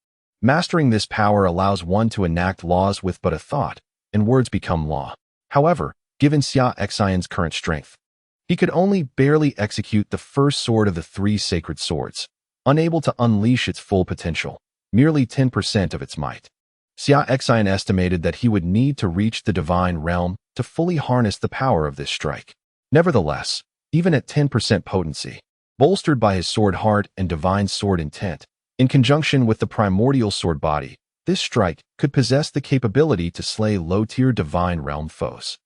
Mastering this power allows one to enact laws with but a thought, and words become law. However, given Xia Xin's current strength, he could only barely execute the first sword of the 3 sacred swords, unable to unleash its full potential, merely 10% of its might. Xia Xin estimated that he would need to reach the divine realm to fully harness the power of this strike. Nevertheless, even at 10% potency, bolstered by his sword heart and divine sword intent, in conjunction with the primordial sword body, this strike could possess the capability to slay low-tier divine realm foes.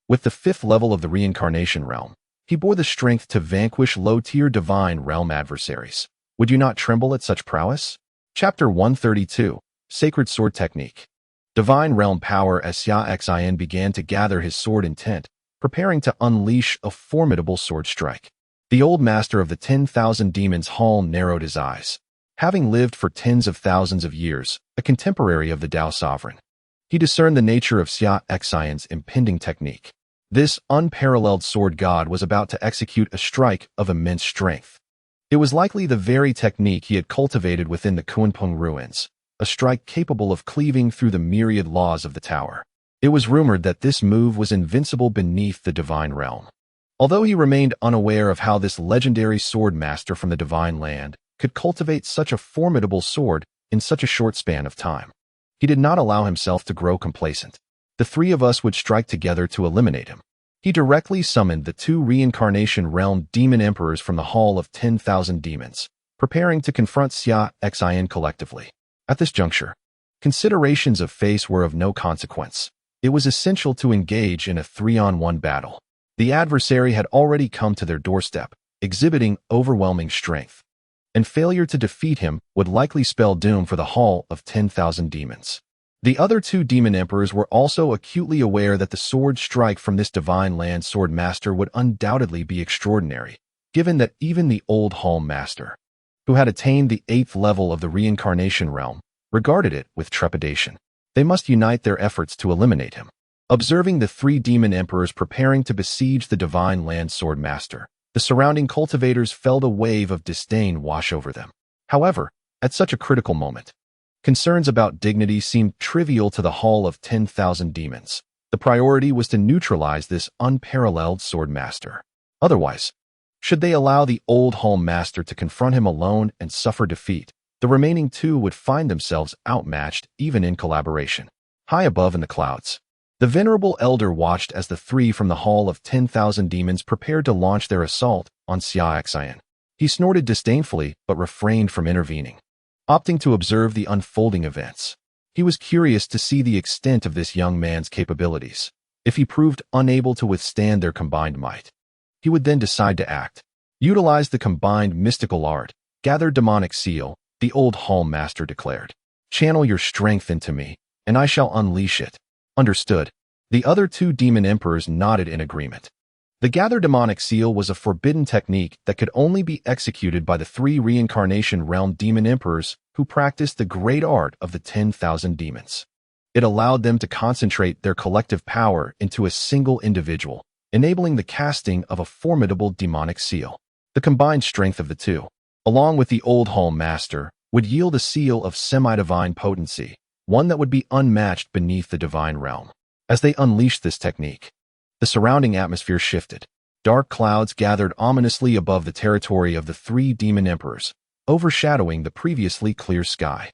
With the 5th level of the reincarnation realm, he bore the strength to vanquish low-tier divine realm adversaries. Would you not tremble at such prowess? Chapter 132, Sacred Sword Technique. Divine realm power. As Xia Xin began to gather his sword intent, preparing to unleash a formidable sword strike, the old master of the 10,000 Demons Hall narrowed his eyes. Having lived for tens of thousands of years, a contemporary of the Tao Sovereign, he discerned the nature of Xia Xin's impending technique. This unparalleled sword god was about to execute a strike of immense strength. It was likely the very technique he had cultivated within the Kunpeng ruins, a strike capable of cleaving through the myriad laws of the tower. It was rumored that this move was invincible beneath the divine realm. Although he remained unaware of how this legendary sword master from the divine land could cultivate such a formidable sword in such a short span of time, he did not allow himself to grow complacent. The 3 of us would strike together to eliminate him. He directly summoned the 2 reincarnation realm demon emperors from the Hall of 10,000 Demons, preparing to confront Xia Xin collectively. At this juncture, considerations of face were of no consequence. It was essential to engage in a 3-on-1 battle. The adversary had already come to their doorstep, exhibiting overwhelming strength, and failure to defeat him would likely spell doom for the Hall of 10,000 Demons. The other 2 demon emperors were also acutely aware that the sword strike from this divine land sword master would undoubtedly be extraordinary, given that even the old hall master, who had attained the 8th level of the reincarnation realm, regarded it with trepidation. They must unite their efforts to eliminate him. Observing the 3 demon emperors preparing to besiege the divine land sword master, the surrounding cultivators felt a wave of disdain wash over them. However, at such a critical moment, concerns about dignity seemed trivial to the Hall of 10,000 Demons. The priority was to neutralize this unparalleled sword master. Otherwise, should they allow the old hall master to confront him alone and suffer defeat, the remaining 2 would find themselves outmatched even in collaboration. High above in the clouds, the venerable elder watched as the 3 from the Hall of 10,000 Demons prepared to launch their assault on Xia Xin. He snorted disdainfully but refrained from intervening, opting to observe the unfolding events. He was curious to see the extent of this young man's capabilities. If he proved unable to withstand their combined might, he would then decide to act. Utilize the combined mystical art. Gather demonic seal, the old hall master declared. Channel your strength into me, and I shall unleash it. Understood. The other 2 demon emperors nodded in agreement. The gather demonic seal was a forbidden technique that could only be executed by the 3 reincarnation realm demon emperors who practiced the great art of the 10,000 demons. It allowed them to concentrate their collective power into a single individual, enabling the casting of a formidable demonic seal. The combined strength of the two, along with the old hall master, would yield a seal of semi-divine potency, one that would be unmatched beneath the divine realm. As they unleashed this technique, the surrounding atmosphere shifted. Dark clouds gathered ominously above the territory of the three demon emperors, overshadowing the previously clear sky.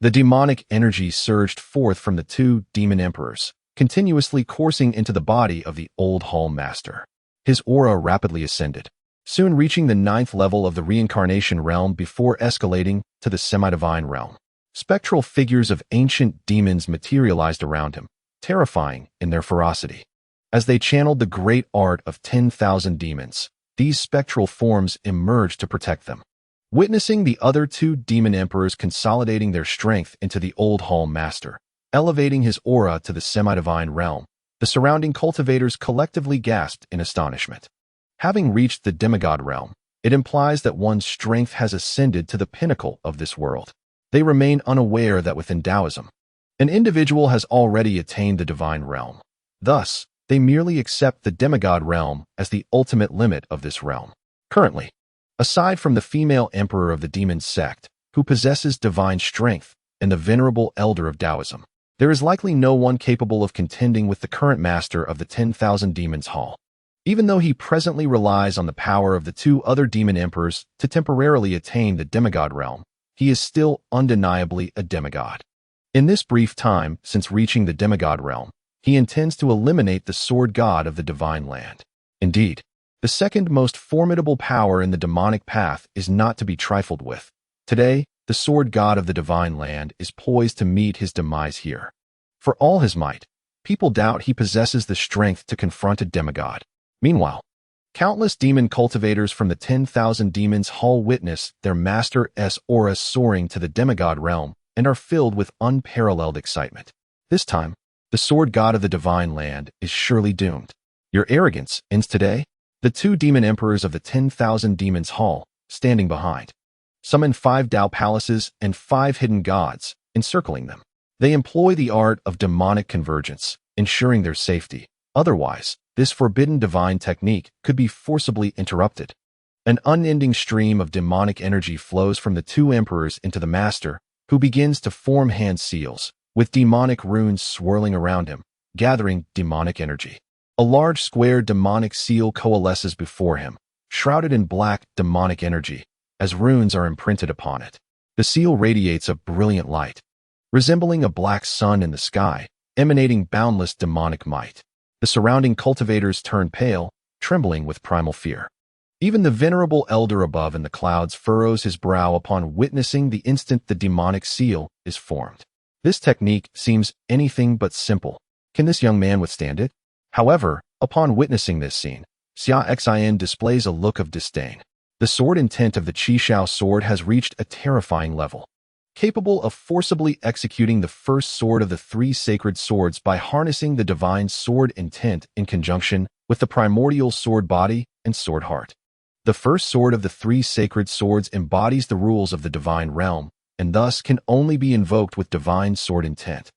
The demonic energy surged forth from the two demon emperors, continuously coursing into the body of the old hall master. His aura rapidly ascended, soon reaching the 9th level of the reincarnation realm before escalating to the semi-divine realm. Spectral figures of ancient demons materialized around him, terrifying in their ferocity. As they channeled the great art of 10,000 demons, these spectral forms emerged to protect them. Witnessing the other two demon emperors consolidating their strength into the old hall master, elevating his aura to the semi-divine realm, the surrounding cultivators collectively gasped in astonishment. Having reached the demigod realm, it implies that one's strength has ascended to the pinnacle of this world. They remain unaware that within Taoism, an individual has already attained the divine realm. Thus, they merely accept the demigod realm as the ultimate limit of this realm. Currently, aside from the female emperor of the Demon Sect, who possesses divine strength, and the venerable elder of Taoism, there is likely no one capable of contending with the current master of the 10,000 Demons Hall. Even though he presently relies on the power of the two other demon emperors to temporarily attain the demigod realm, he is still undeniably a demigod. In this brief time since reaching the demigod realm, he intends to eliminate the sword god of the divine land. Indeed, the second most formidable power in the demonic path is not to be trifled with. Today, the sword god of the divine land is poised to meet his demise here. For all his might, people doubt he possesses the strength to confront a demigod. Meanwhile, countless demon cultivators from the 10,000 Demons Hall witness their master's aura soaring to the demigod realm and are filled with unparalleled excitement. This time, the sword god of the divine land is surely doomed. Your arrogance ends today. The two demon emperors of the 10,000 Demons Hall, standing behind, summon 5 Tao palaces and 5 hidden gods, encircling them. They employ the art of demonic convergence, ensuring their safety. Otherwise, this forbidden divine technique could be forcibly interrupted. An unending stream of demonic energy flows from the two emperors into the master, who begins to form hand seals, with demonic runes swirling around him, gathering demonic energy. A large square demonic seal coalesces before him, shrouded in black demonic energy, as runes are imprinted upon it. The seal radiates a brilliant light, resembling a black sun in the sky, emanating boundless demonic might. The surrounding cultivators turn pale, trembling with primal fear. Even the venerable elder above in the clouds furrows his brow upon witnessing the instant the demonic seal is formed. This technique seems anything but simple. Can this young man withstand it? However, upon witnessing this scene, Xia Xin displays a look of disdain. The sword intent of the Qishao sword has reached a terrifying level, capable of forcibly executing the first sword of the 3 sacred swords by harnessing the divine sword intent in conjunction with the primordial sword body and sword heart. The first sword of the 3 sacred swords embodies the rules of the divine realm, and thus can only be invoked with divine sword intent.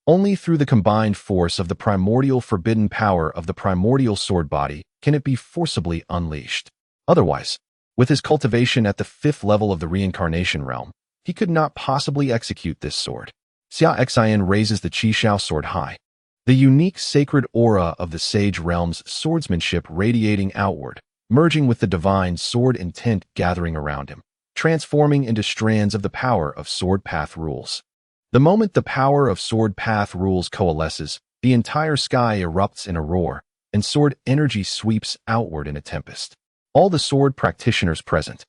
Only through the combined force of the primordial forbidden power of the primordial sword body can it be forcibly unleashed. Otherwise, with his cultivation at the 5th level of the reincarnation realm, he could not possibly execute this sword. Xia Xin raises the Qishao sword high, the unique sacred aura of the sage realm's swordsmanship radiating outward, merging with the divine sword intent gathering around him, transforming into strands of the power of sword path rules. The moment the power of sword path rules coalesces, the entire sky erupts in a roar, and sword energy sweeps outward in a tempest. All the sword practitioners present,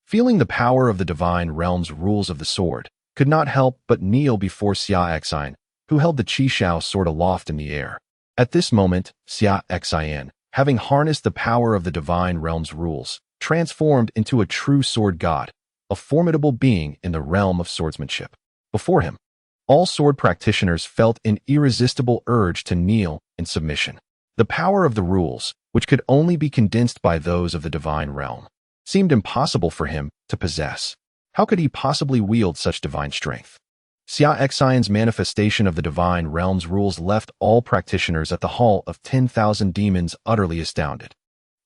feeling the power of the divine realm's rules of the sword, could not help but kneel before Xia Xin, who held the Qishao sword aloft in the air. At this moment, Xia Xin, having harnessed the power of the divine realm's rules, transformed into a true sword god, a formidable being in the realm of swordsmanship. Before him, all sword practitioners felt an irresistible urge to kneel in submission. The power of the rules, which could only be condensed by those of the divine realm, seemed impossible for him to possess. How could he possibly wield such divine strength? Xia Xin's manifestation of the divine realm's rules left all practitioners at the Hall of 10,000 Demons utterly astounded.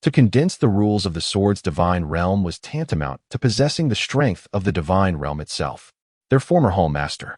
To condense the rules of the sword's divine realm was tantamount to possessing the strength of the divine realm itself. Their former Hall Master,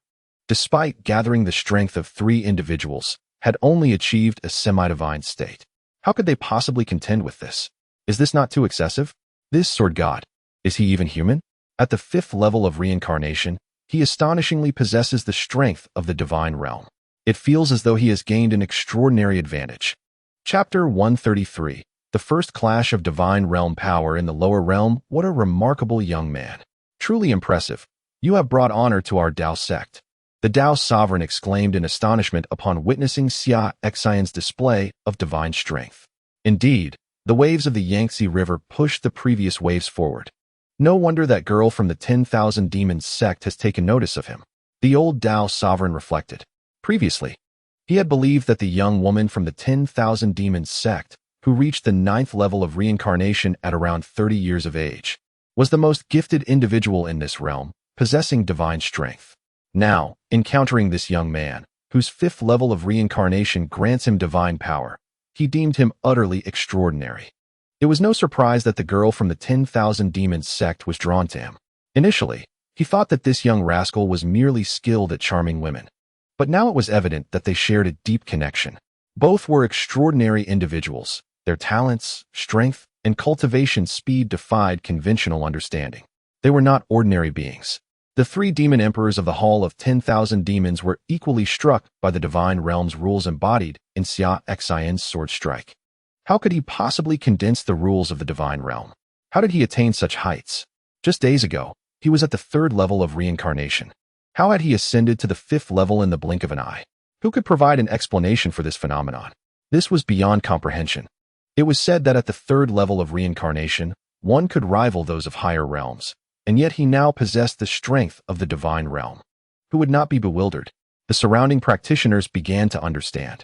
despite gathering the strength of 3 individuals, had only achieved a semi-divine state. How could they possibly contend with this? Is this not too excessive? This sword god, is he even human? At the 5th level of reincarnation, he astonishingly possesses the strength of the divine realm. It feels as though he has gained an extraordinary advantage. Chapter 133. The first clash of divine realm power in the lower realm. What a remarkable young man. Truly impressive. You have brought honor to our Dao sect. The Dao sovereign exclaimed in astonishment upon witnessing Xia Xin's display of divine strength. Indeed, the waves of the Yangtze River pushed the previous waves forward. No wonder that girl from the 10,000 Demon Sect has taken notice of him. The old Dao sovereign reflected. Previously, he had believed that the young woman from the 10,000 Demon Sect, who reached the 9th level of reincarnation at around 30 years of age, was the most gifted individual in this realm, possessing divine strength. Now, encountering this young man, whose 5th level of reincarnation grants him divine power, he deemed him utterly extraordinary. It was no surprise that the girl from the 10,000 Demon Sect was drawn to him. Initially, he thought that this young rascal was merely skilled at charming women. But now it was evident that they shared a deep connection. Both were extraordinary individuals. Their talents, strength, and cultivation speed defied conventional understanding. They were not ordinary beings. The 3 demon emperors of the Hall of 10,000 Demons were equally struck by the divine realm's rules embodied in Xia Xin's sword strike. How could he possibly condense the rules of the divine realm? How did he attain such heights? Just days ago, he was at the 3rd level of reincarnation. How had he ascended to the 5th level in the blink of an eye? Who could provide an explanation for this phenomenon? This was beyond comprehension. It was said that at the 3rd level of reincarnation, one could rival those of higher realms, and yet he now possessed the strength of the divine realm. Who would not be bewildered? The surrounding practitioners began to understand.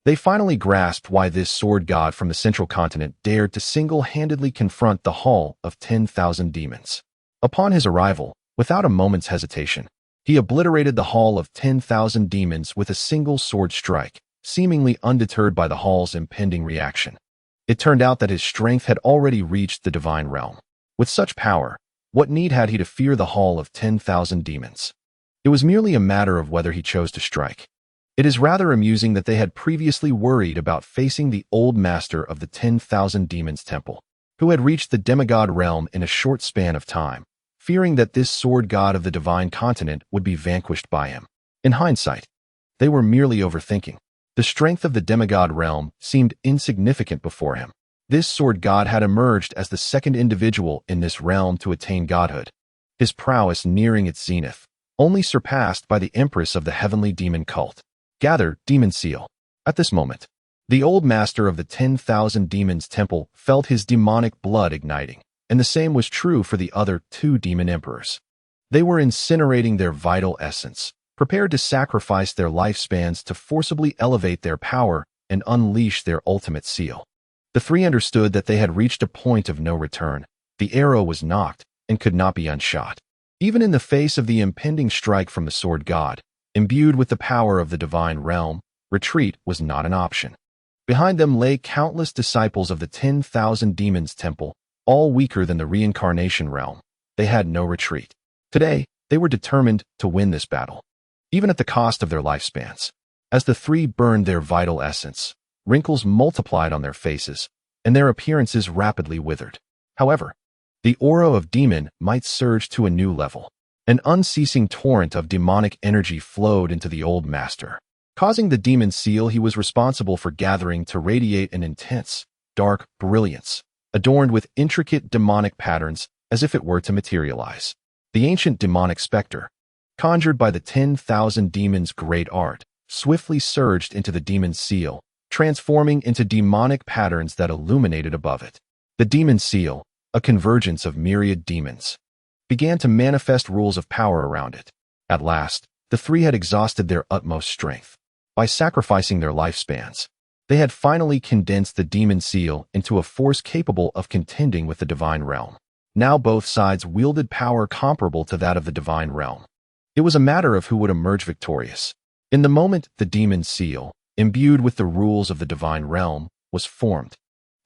They finally grasped why this sword god from the central continent dared to single-handedly confront the Hall of 10,000 Demons. Upon his arrival, without a moment's hesitation, he obliterated the Hall of 10,000 Demons with a single sword strike, seemingly undeterred by the Hall's impending reaction. It turned out that his strength had already reached the divine realm. With such power, what need had he to fear the Hall of 10,000 Demons? It was merely a matter of whether he chose to strike. It is rather amusing that they had previously worried about facing the old master of the 10,000 Demons Temple, who had reached the demigod realm in a short span of time, fearing that this sword god of the divine continent would be vanquished by him. In hindsight, they were merely overthinking. The strength of the demigod realm seemed insignificant before him. This sword god had emerged as the 2nd individual in this realm to attain godhood, his prowess nearing its zenith, only surpassed by the empress of the heavenly demon cult. Gather, demon seal. At this moment, the old master of the 10,000 Demons Temple felt his demonic blood igniting, and the same was true for the other 2 demon emperors. They were incinerating their vital essence, prepared to sacrifice their lifespans to forcibly elevate their power and unleash their ultimate seal. The 3 understood that they had reached a point of no return. The arrow was nocked and could not be unshot. Even in the face of the impending strike from the sword god, imbued with the power of the divine realm, retreat was not an option. Behind them lay countless disciples of the 10,000 Demons Temple, all weaker than the reincarnation realm. They had no retreat. Today, they were determined to win this battle, even at the cost of their lifespans. As the 3 burned their vital essence, wrinkles multiplied on their faces, and their appearances rapidly withered. However, the aura of demon might surge to a new level. An unceasing torrent of demonic energy flowed into the old master, causing the demon seal he was responsible for gathering to radiate an intense, dark brilliance, adorned with intricate demonic patterns as if it were to materialize. The ancient demonic specter, conjured by the 10,000 demons' great art, swiftly surged into the demon seal, transforming into demonic patterns that illuminated above it. The demon seal, a convergence of myriad demons, began to manifest rules of power around it. At last, the 3 had exhausted their utmost strength. By sacrificing their lifespans, they had finally condensed the demon seal into a force capable of contending with the divine realm. Now both sides wielded power comparable to that of the divine realm. It was a matter of who would emerge victorious. In the moment, the demon seal, imbued with the rules of the divine realm, was formed.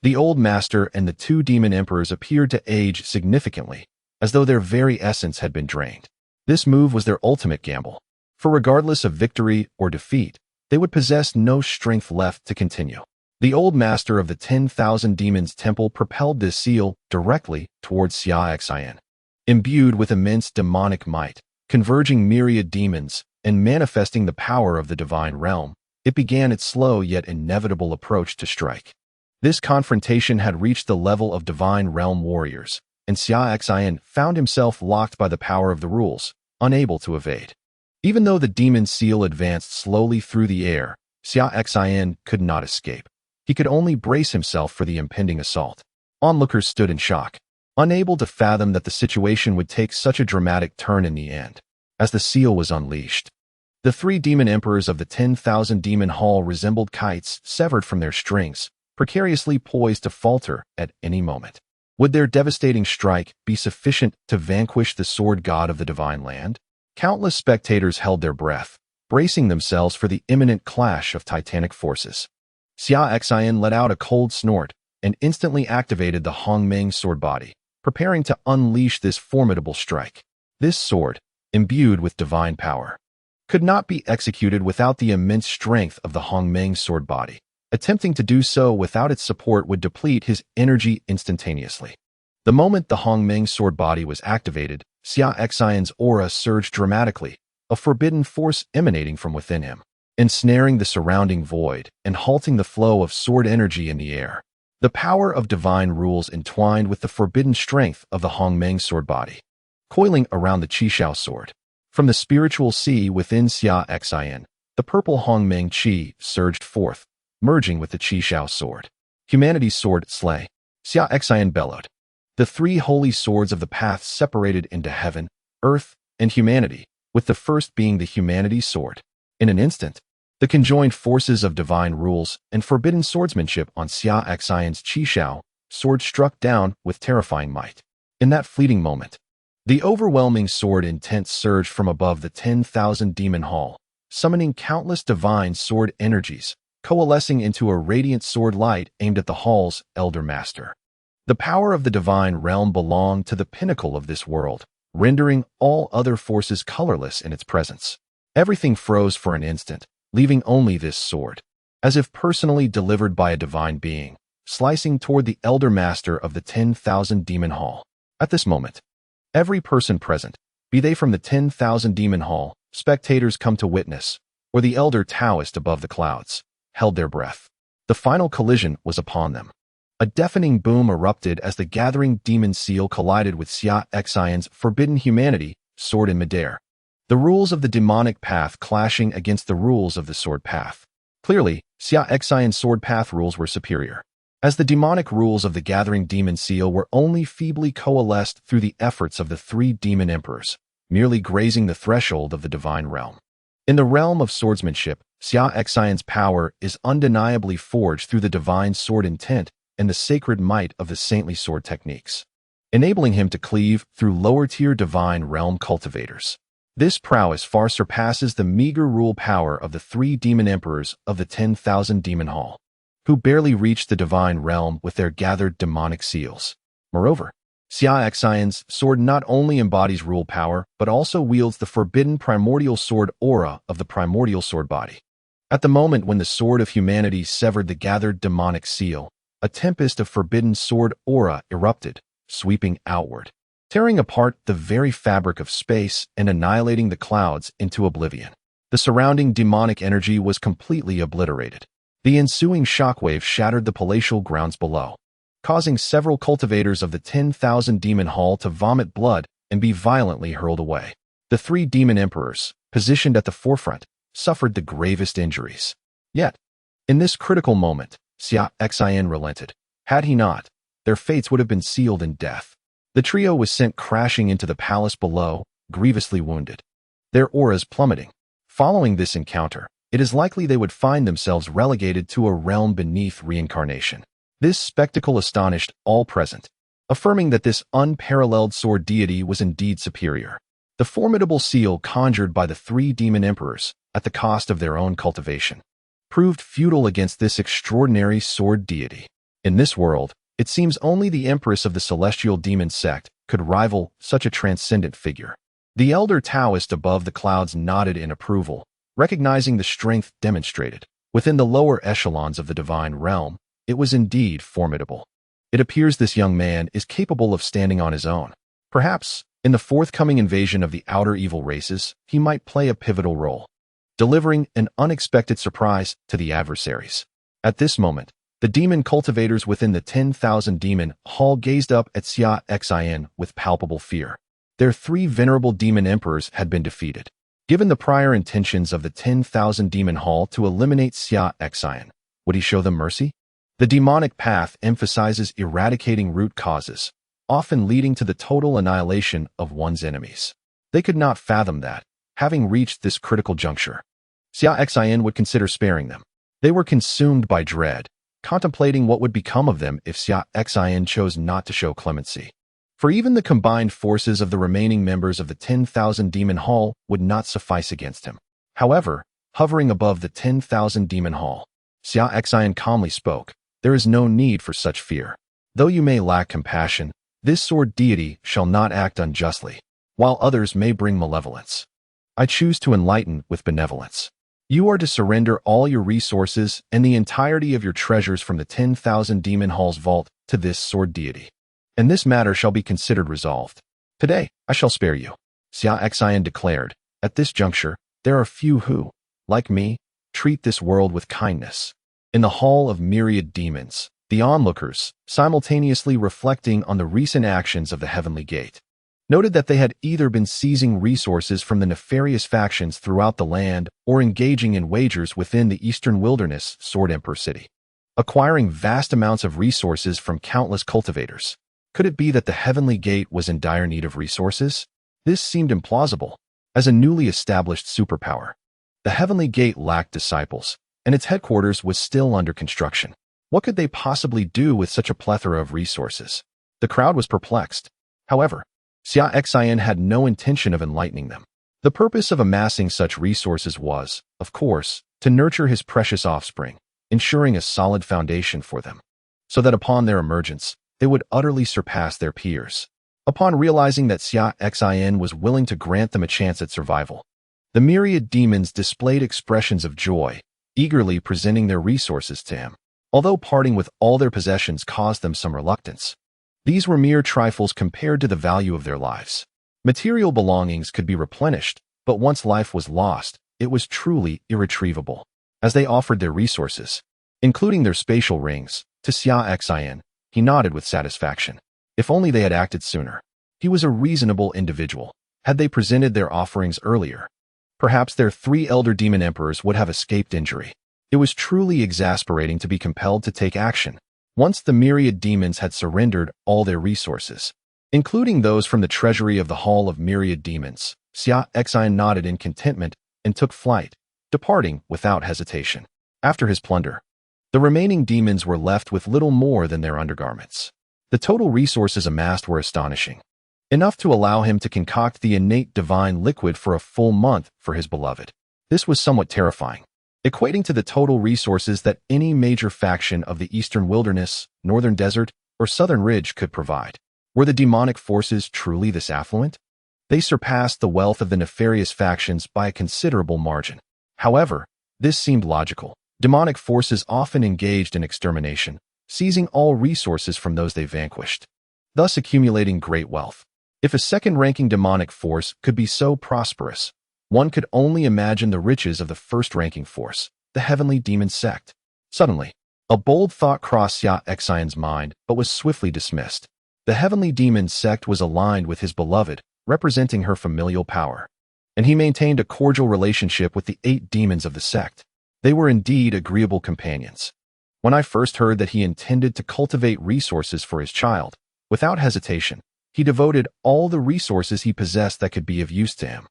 The old master and the two demon emperors appeared to age significantly, as though their very essence had been drained. This move was their ultimate gamble, for regardless of victory or defeat, they would possess no strength left to continue. The old master of the 10,000 Demons Temple propelled this seal directly towards Xia Xin. Imbued with immense demonic might, converging myriad demons, and manifesting the power of the divine realm, it began its slow yet inevitable approach to strike. This confrontation had reached the level of divine realm warriors, and Xia Xin found himself locked by the power of the rules, unable to evade. Even though the demon seal advanced slowly through the air, Xia Xin could not escape. He could only brace himself for the impending assault. Onlookers stood in shock, unable to fathom that the situation would take such a dramatic turn in the end. As the seal was unleashed, the three demon emperors of the 10,000 Demon Hall resembled kites severed from their strings, precariously poised to falter at any moment. Would their devastating strike be sufficient to vanquish the sword god of the divine land? Countless spectators held their breath, bracing themselves for the imminent clash of titanic forces. Xia Xin let out a cold snort and instantly activated the Hongmeng Sword Body, preparing to unleash this formidable strike. This sword, imbued with divine power, could not be executed without the immense strength of the Hongmeng Sword Body. Attempting to do so without its support would deplete his energy instantaneously. The moment the Hongmeng Sword Body was activated, Xia Xin's aura surged dramatically, a forbidden force emanating from within him, ensnaring the surrounding void and halting the flow of sword energy in the air. The power of divine rules entwined with the forbidden strength of the Hongmeng Sword Body, coiling around the Qishao sword. From the spiritual sea within Xia Xin, the purple Hongmeng Qi surged forth, merging with the Qishao sword. Humanity's sword, slay, Xia Xin bellowed. The three holy swords of the path separated into heaven, earth, and humanity, with the first being the humanity sword. In an instant, the conjoined forces of divine rules and forbidden swordsmanship on Xia Xin's Qishao sword struck down with terrifying might. In that fleeting moment, the overwhelming sword intent surged from above the 10,000 Demon Hall, summoning countless divine sword energies, coalescing into a radiant sword light aimed at the hall's elder master. The power of the divine realm belonged to the pinnacle of this world, rendering all other forces colorless in its presence. Everything froze for an instant, leaving only this sword, as if personally delivered by a divine being, slicing toward the elder master of the 10,000 Demon Hall. At this moment, every person present, be they from the 10,000 Demon Hall, spectators come to witness, or the elder Taoist above the clouds, held their breath. The final collision was upon them. A deafening boom erupted as the gathering demon seal collided with Xia Xin's forbidden humanity sword in midair. The rules of the demonic path clashing against the rules of the sword path. Clearly, Xia Xin's sword path rules were superior, as the demonic rules of the gathering demon seal were only feebly coalesced through the efforts of the three demon emperors, merely grazing the threshold of the divine realm. In the realm of swordsmanship, Xia Xin's power is undeniably forged through the divine sword intent and the sacred might of the saintly sword techniques, enabling him to cleave through lower-tier divine realm cultivators. This prowess far surpasses the meager rule power of the three demon emperors of the 10,000 Demon Hall, who barely reached the divine realm with their gathered demonic seals. Moreover, Xia Xin's sword not only embodies rule power, but also wields the forbidden primordial sword aura of the Primordial Sword Body. At the moment when the sword of humanity severed the gathered demonic seal, a tempest of forbidden sword aura erupted, sweeping outward, tearing apart the very fabric of space and annihilating the clouds into oblivion. The surrounding demonic energy was completely obliterated. The ensuing shockwave shattered the palatial grounds below, causing several cultivators of the 10,000 Demon Hall to vomit blood and be violently hurled away. The three demon emperors, positioned at the forefront, suffered the gravest injuries. Yet, in this critical moment, Xia Xin relented. Had he not, their fates would have been sealed in death. The trio was sent crashing into the palace below, grievously wounded, their auras plummeting. Following this encounter, it is likely they would find themselves relegated to a realm beneath reincarnation. This spectacle astonished all present, affirming that this unparalleled sword deity was indeed superior. The formidable seal conjured by the three demon emperors, at the cost of their own cultivation, proved futile against this extraordinary sword deity. In this world, it seems only the Empress of the Celestial Demon Sect could rival such a transcendent figure. The elder Taoist above the clouds nodded in approval, recognizing the strength demonstrated. Within the lower echelons of the divine realm, it was indeed formidable. It appears this young man is capable of standing on his own. Perhaps, in the forthcoming invasion of the outer evil races, he might play a pivotal role, delivering an unexpected surprise to the adversaries. At this moment, the demon cultivators within the 10,000 demon hall gazed up at Xia Xin with palpable fear. Their 3 venerable demon emperors had been defeated. Given the prior intentions of the 10,000 demon hall to eliminate Xia Xin, would he show them mercy? The demonic path emphasizes eradicating root causes, often leading to the total annihilation of one's enemies. They could not fathom that, having reached this critical juncture, Xia Xin would consider sparing them. They were consumed by dread, contemplating what would become of them if Xia Xin chose not to show clemency. For even the combined forces of the remaining members of the 10,000 Demon Hall would not suffice against him. However, hovering above the 10,000 Demon Hall, Xia Xin calmly spoke, "There is no need for such fear. Though you may lack compassion, this sword deity shall not act unjustly, while others may bring malevolence. I choose to enlighten with benevolence. You are to surrender all your resources and the entirety of your treasures from the 10,000 Demon Hall's vault to this sword deity, and this matter shall be considered resolved. Today, I shall spare you," Xia Xin declared. At this juncture, there are few who, like me, treat this world with kindness. In the Hall of Myriad Demons, the onlookers, simultaneously reflecting on the recent actions of the Heavenly Gate, noted that they had either been seizing resources from the nefarious factions throughout the land or engaging in wagers within the Eastern Wilderness Sword Emperor City, acquiring vast amounts of resources from countless cultivators. Could it be that the Heavenly Gate was in dire need of resources? This seemed implausible. As a newly established superpower, the Heavenly Gate lacked disciples, and its headquarters was still under construction. What could they possibly do with such a plethora of resources? The crowd was perplexed. However, Xia Xin had no intention of enlightening them. The purpose of amassing such resources was, of course, to nurture his precious offspring, ensuring a solid foundation for them, so that upon their emergence, they would utterly surpass their peers. Upon realizing that Xia Xin was willing to grant them a chance at survival, the myriad demons displayed expressions of joy, eagerly presenting their resources to him. Although parting with all their possessions caused them some reluctance, these were mere trifles compared to the value of their lives. Material belongings could be replenished, but once life was lost, it was truly irretrievable. As they offered their resources, including their spatial rings, to Xia Xin, he nodded with satisfaction. If only they had acted sooner. He was a reasonable individual. Had they presented their offerings earlier, perhaps their 3 elder demon emperors would have escaped injury. It was truly exasperating to be compelled to take action. Once the myriad demons had surrendered all their resources, including those from the treasury of the Hall of Myriad Demons, Xia Xin nodded in contentment and took flight, departing without hesitation. After his plunder, the remaining demons were left with little more than their undergarments. The total resources amassed were astonishing, enough to allow him to concoct the innate divine liquid for a full month for his beloved. This was somewhat terrifying, equating to the total resources that any major faction of the Eastern Wilderness, Northern Desert, or Southern Ridge could provide. Were the demonic forces truly this affluent? They surpassed the wealth of the nefarious factions by a considerable margin. However, this seemed logical. Demonic forces often engaged in extermination, seizing all resources from those they vanquished, thus accumulating great wealth. If a second-ranking demonic force could be so prosperous, one could only imagine the riches of the first-ranking force, the Heavenly Demon Sect. Suddenly, a bold thought crossed Xia Xin's mind, but was swiftly dismissed. The Heavenly Demon Sect was aligned with his beloved, representing her familial power, and he maintained a cordial relationship with the 8 demons of the sect. They were indeed agreeable companions. When I first heard that he intended to cultivate resources for his child, without hesitation, he devoted all the resources he possessed that could be of use to him.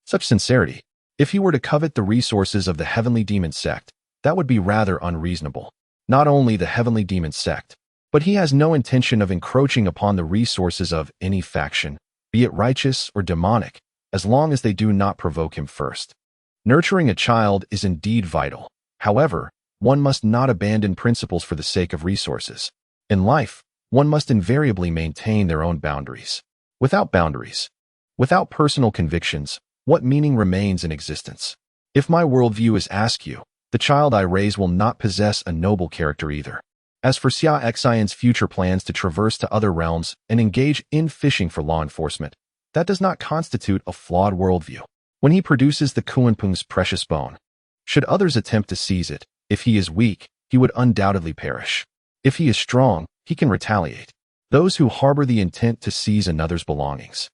Such sincerity. If he were to covet the resources of the Heavenly Demon Sect, that would be rather unreasonable. Not only the Heavenly Demon Sect, but he has no intention of encroaching upon the resources of any faction, be it righteous or demonic, as long as they do not provoke him first. Nurturing a child is indeed vital. However, one must not abandon principles for the sake of resources. In life, one must invariably maintain their own boundaries. Without boundaries, without personal convictions, what meaning remains in existence? If my worldview is askew, the child I raise will not possess a noble character either. As for Xia Xin's future plans to traverse to other realms and engage in fishing for law enforcement, that does not constitute a flawed worldview. When he produces the Kuanpung's precious bone, should others attempt to seize it, if he is weak, he would undoubtedly perish. If he is strong, he can retaliate. Those who harbor the intent to seize another's belongings,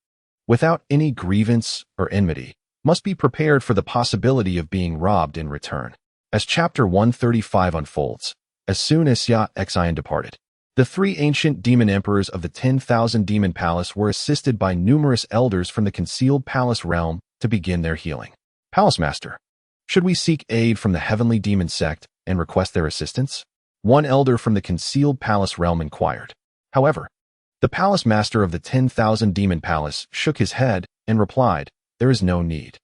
without any grievance or enmity, must be prepared for the possibility of being robbed in return. As chapter 135 unfolds, as soon as Xia Xin departed, the three ancient demon emperors of the 10,000 Demon Palace were assisted by numerous elders from the concealed palace realm to begin their healing. Palace Master, should we seek aid from the heavenly Demon Sect and request their assistance? One elder from the concealed palace realm inquired. However, the Palace Master of the 10,000 Demon Palace shook his head and replied, there is no need.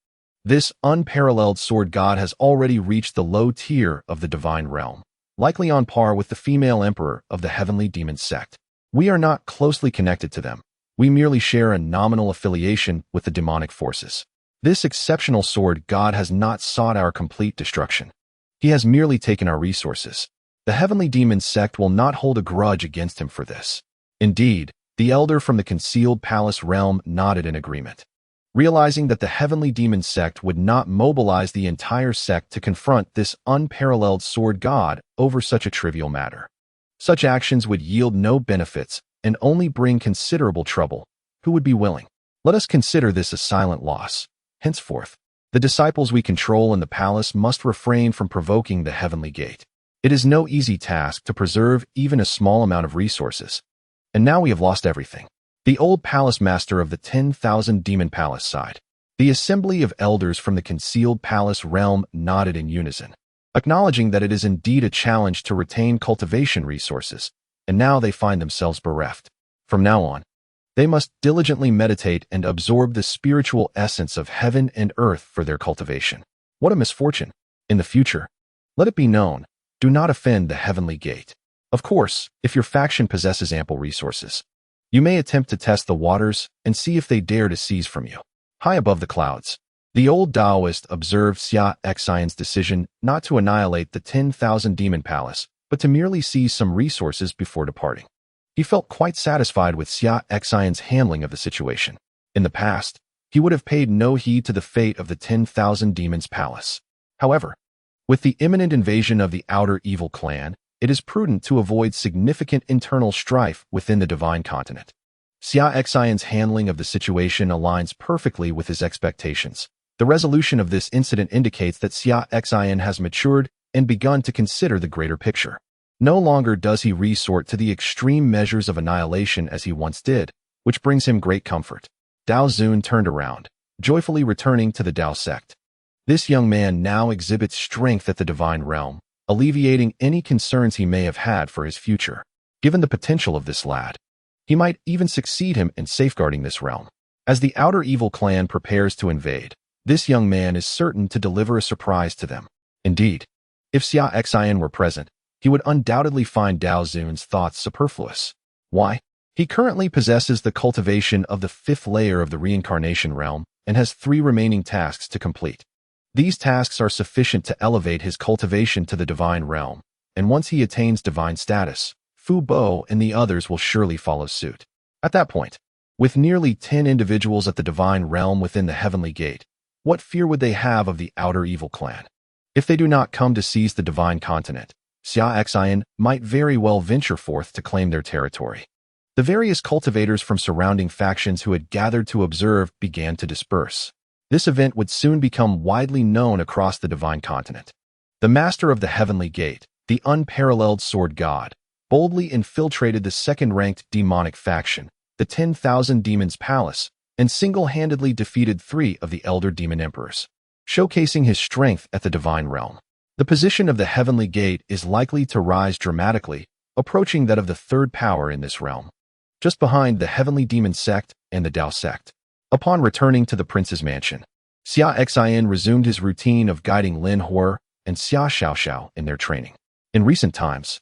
This unparalleled sword god has already reached the low tier of the divine realm, likely on par with the female emperor of the heavenly Demon Sect. We are not closely connected to them. We merely share a nominal affiliation with the demonic forces. This exceptional sword god has not sought our complete destruction. He has merely taken our resources. The heavenly Demon Sect will not hold a grudge against him for this. Indeed, the elder from the concealed palace realm nodded in agreement. Realizing that the heavenly Demon Sect would not mobilize the entire sect to confront this unparalleled sword god over such a trivial matter. Such actions would yield no benefits and only bring considerable trouble. Who would be willing? Let us consider this a silent loss. Henceforth, the disciples we control in the palace must refrain from provoking the heavenly gate. It is no easy task to preserve even a small amount of resources. And now we have lost everything. The old palace master of the 10,000 Demon Palace sighed. The assembly of elders from the concealed palace realm nodded in unison, acknowledging that it is indeed a challenge to retain cultivation resources, and now they find themselves bereft. From now on, they must diligently meditate and absorb the spiritual essence of heaven and earth for their cultivation. What a misfortune! In the future, let it be known, do not offend the heavenly gate. Of course, if your faction possesses ample resources, you may attempt to test the waters and see if they dare to seize from you. High above the clouds, the old Taoist observed Xia Xin's decision not to annihilate the 10,000 Demon Palace, but to merely seize some resources before departing. He felt quite satisfied with Xia Xin's handling of the situation. In the past, he would have paid no heed to the fate of the 10,000 Demons Palace. However, with the imminent invasion of the outer evil clan, it is prudent to avoid significant internal strife within the divine continent. Xia Xin's handling of the situation aligns perfectly with his expectations. The resolution of this incident indicates that Xia Xin has matured and begun to consider the greater picture. No longer does he resort to the extreme measures of annihilation as he once did, which brings him great comfort. Dao Zun turned around, joyfully returning to the Dao sect. This young man now exhibits strength at the divine realm, alleviating any concerns he may have had for his future. Given the potential of this lad, he might even succeed him in safeguarding this realm. As the outer evil clan prepares to invade, this young man is certain to deliver a surprise to them. Indeed, if Xia Xin were present, he would undoubtedly find Dao Zun's thoughts superfluous. Why? He currently possesses the cultivation of the 5th layer of the reincarnation realm and has 3 remaining tasks to complete. These tasks are sufficient to elevate his cultivation to the divine realm, and once he attains divine status, Fu Bo and the others will surely follow suit. At that point, with nearly 10 individuals at the divine realm within the heavenly gate, what fear would they have of the outer evil clan? If they do not come to seize the divine continent, Xia Xin might very well venture forth to claim their territory. The various cultivators from surrounding factions who had gathered to observe began to disperse. This event would soon become widely known across the divine continent. The master of the heavenly gate, the unparalleled sword god, boldly infiltrated the second-ranked demonic faction, the 10,000 Demons Palace, and single-handedly defeated 3 of the elder demon emperors, showcasing his strength at the divine realm. The position of the heavenly gate is likely to rise dramatically, approaching that of the 3rd power in this realm, just behind the heavenly Demon Sect and the Dao sect. Upon returning to the prince's mansion, Xia Xin resumed his routine of guiding Lin Hor and Xia Xiaoxiao in their training. In recent times,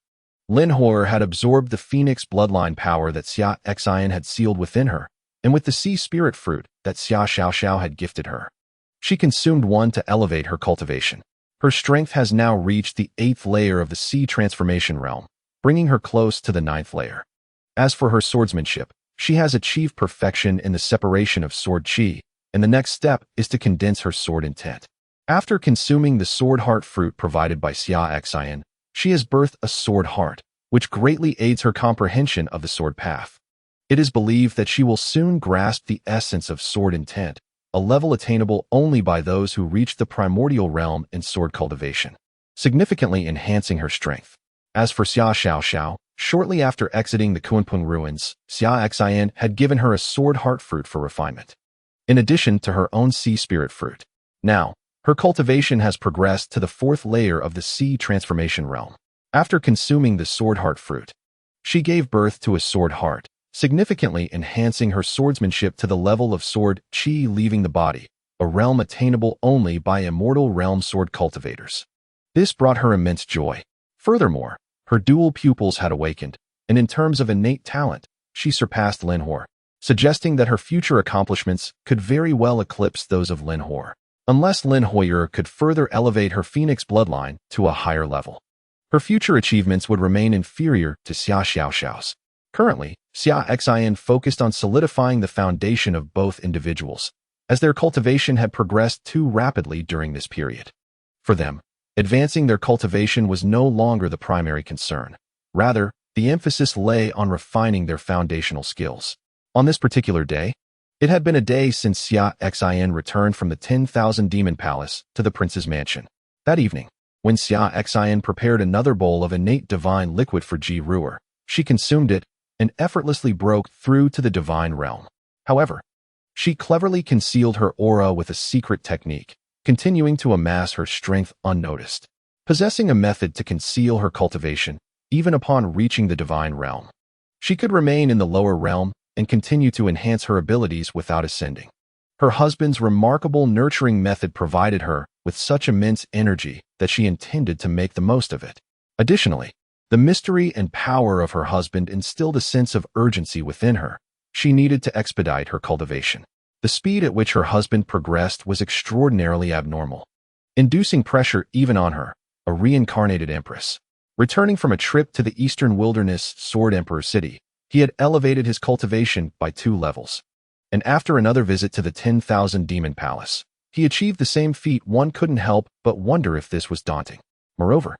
Linhor had absorbed the phoenix bloodline power that Xia Xin had sealed within her, and with the sea spirit fruit that Xia Xiao had gifted her, she consumed one to elevate her cultivation. Her strength has now reached the 8th layer of the sea transformation realm, bringing her close to the 9th layer. As for her swordsmanship, she has achieved perfection in the separation of sword chi, and the next step is to condense her sword intent. After consuming the sword heart fruit provided by Xia Xin, she has birthed a sword heart, which greatly aids her comprehension of the sword path. It is believed that she will soon grasp the essence of sword intent, a level attainable only by those who reach the primordial realm in sword cultivation, significantly enhancing her strength. As for Xia Xiao, shortly after exiting the Kunpeng ruins, Xia Xin had given her a sword heart fruit for refinement, in addition to her own sea spirit fruit. Now, her cultivation has progressed to the 4th layer of the sea transformation realm. After consuming the sword heart fruit, she gave birth to a sword heart, significantly enhancing her swordsmanship to the level of sword chi leaving the body, a realm attainable only by immortal realm sword cultivators. This brought her immense joy. Furthermore, her dual pupils had awakened, and in terms of innate talent, she surpassed Linhor, suggesting that her future accomplishments could very well eclipse those of Linhor, unless Linhor could further elevate her phoenix bloodline to a higher level. Her future achievements would remain inferior to Xia Xiao's. Currently, Xia Xin focused on solidifying the foundation of both individuals, as their cultivation had progressed too rapidly during this period. For them, advancing their cultivation was no longer the primary concern. Rather, the emphasis lay on refining their foundational skills. On this particular day, it had been a day since Xia Xin returned from the 10,000 Demon Palace to the prince's mansion. That evening, when Xia Xin prepared another bowl of innate divine liquid for Ji Ruer, she consumed it and effortlessly broke through to the divine realm. However, she cleverly concealed her aura with a secret technique, continuing to amass her strength unnoticed, possessing a method to conceal her cultivation even upon reaching the divine realm. She could remain in the lower realm and continue to enhance her abilities without ascending. Her husband's remarkable nurturing method provided her with such immense energy that she intended to make the most of it. Additionally, the mystery and power of her husband instilled a sense of urgency within her. She needed to expedite her cultivation. The speed at which her husband progressed was extraordinarily abnormal, inducing pressure even on her, a reincarnated empress. Returning from a trip to the eastern wilderness Sword Emperor City, he had elevated his cultivation by 2 levels. And after another visit to the 10,000 Demon Palace, he achieved the same feat. One couldn't help but wonder if this was daunting. Moreover,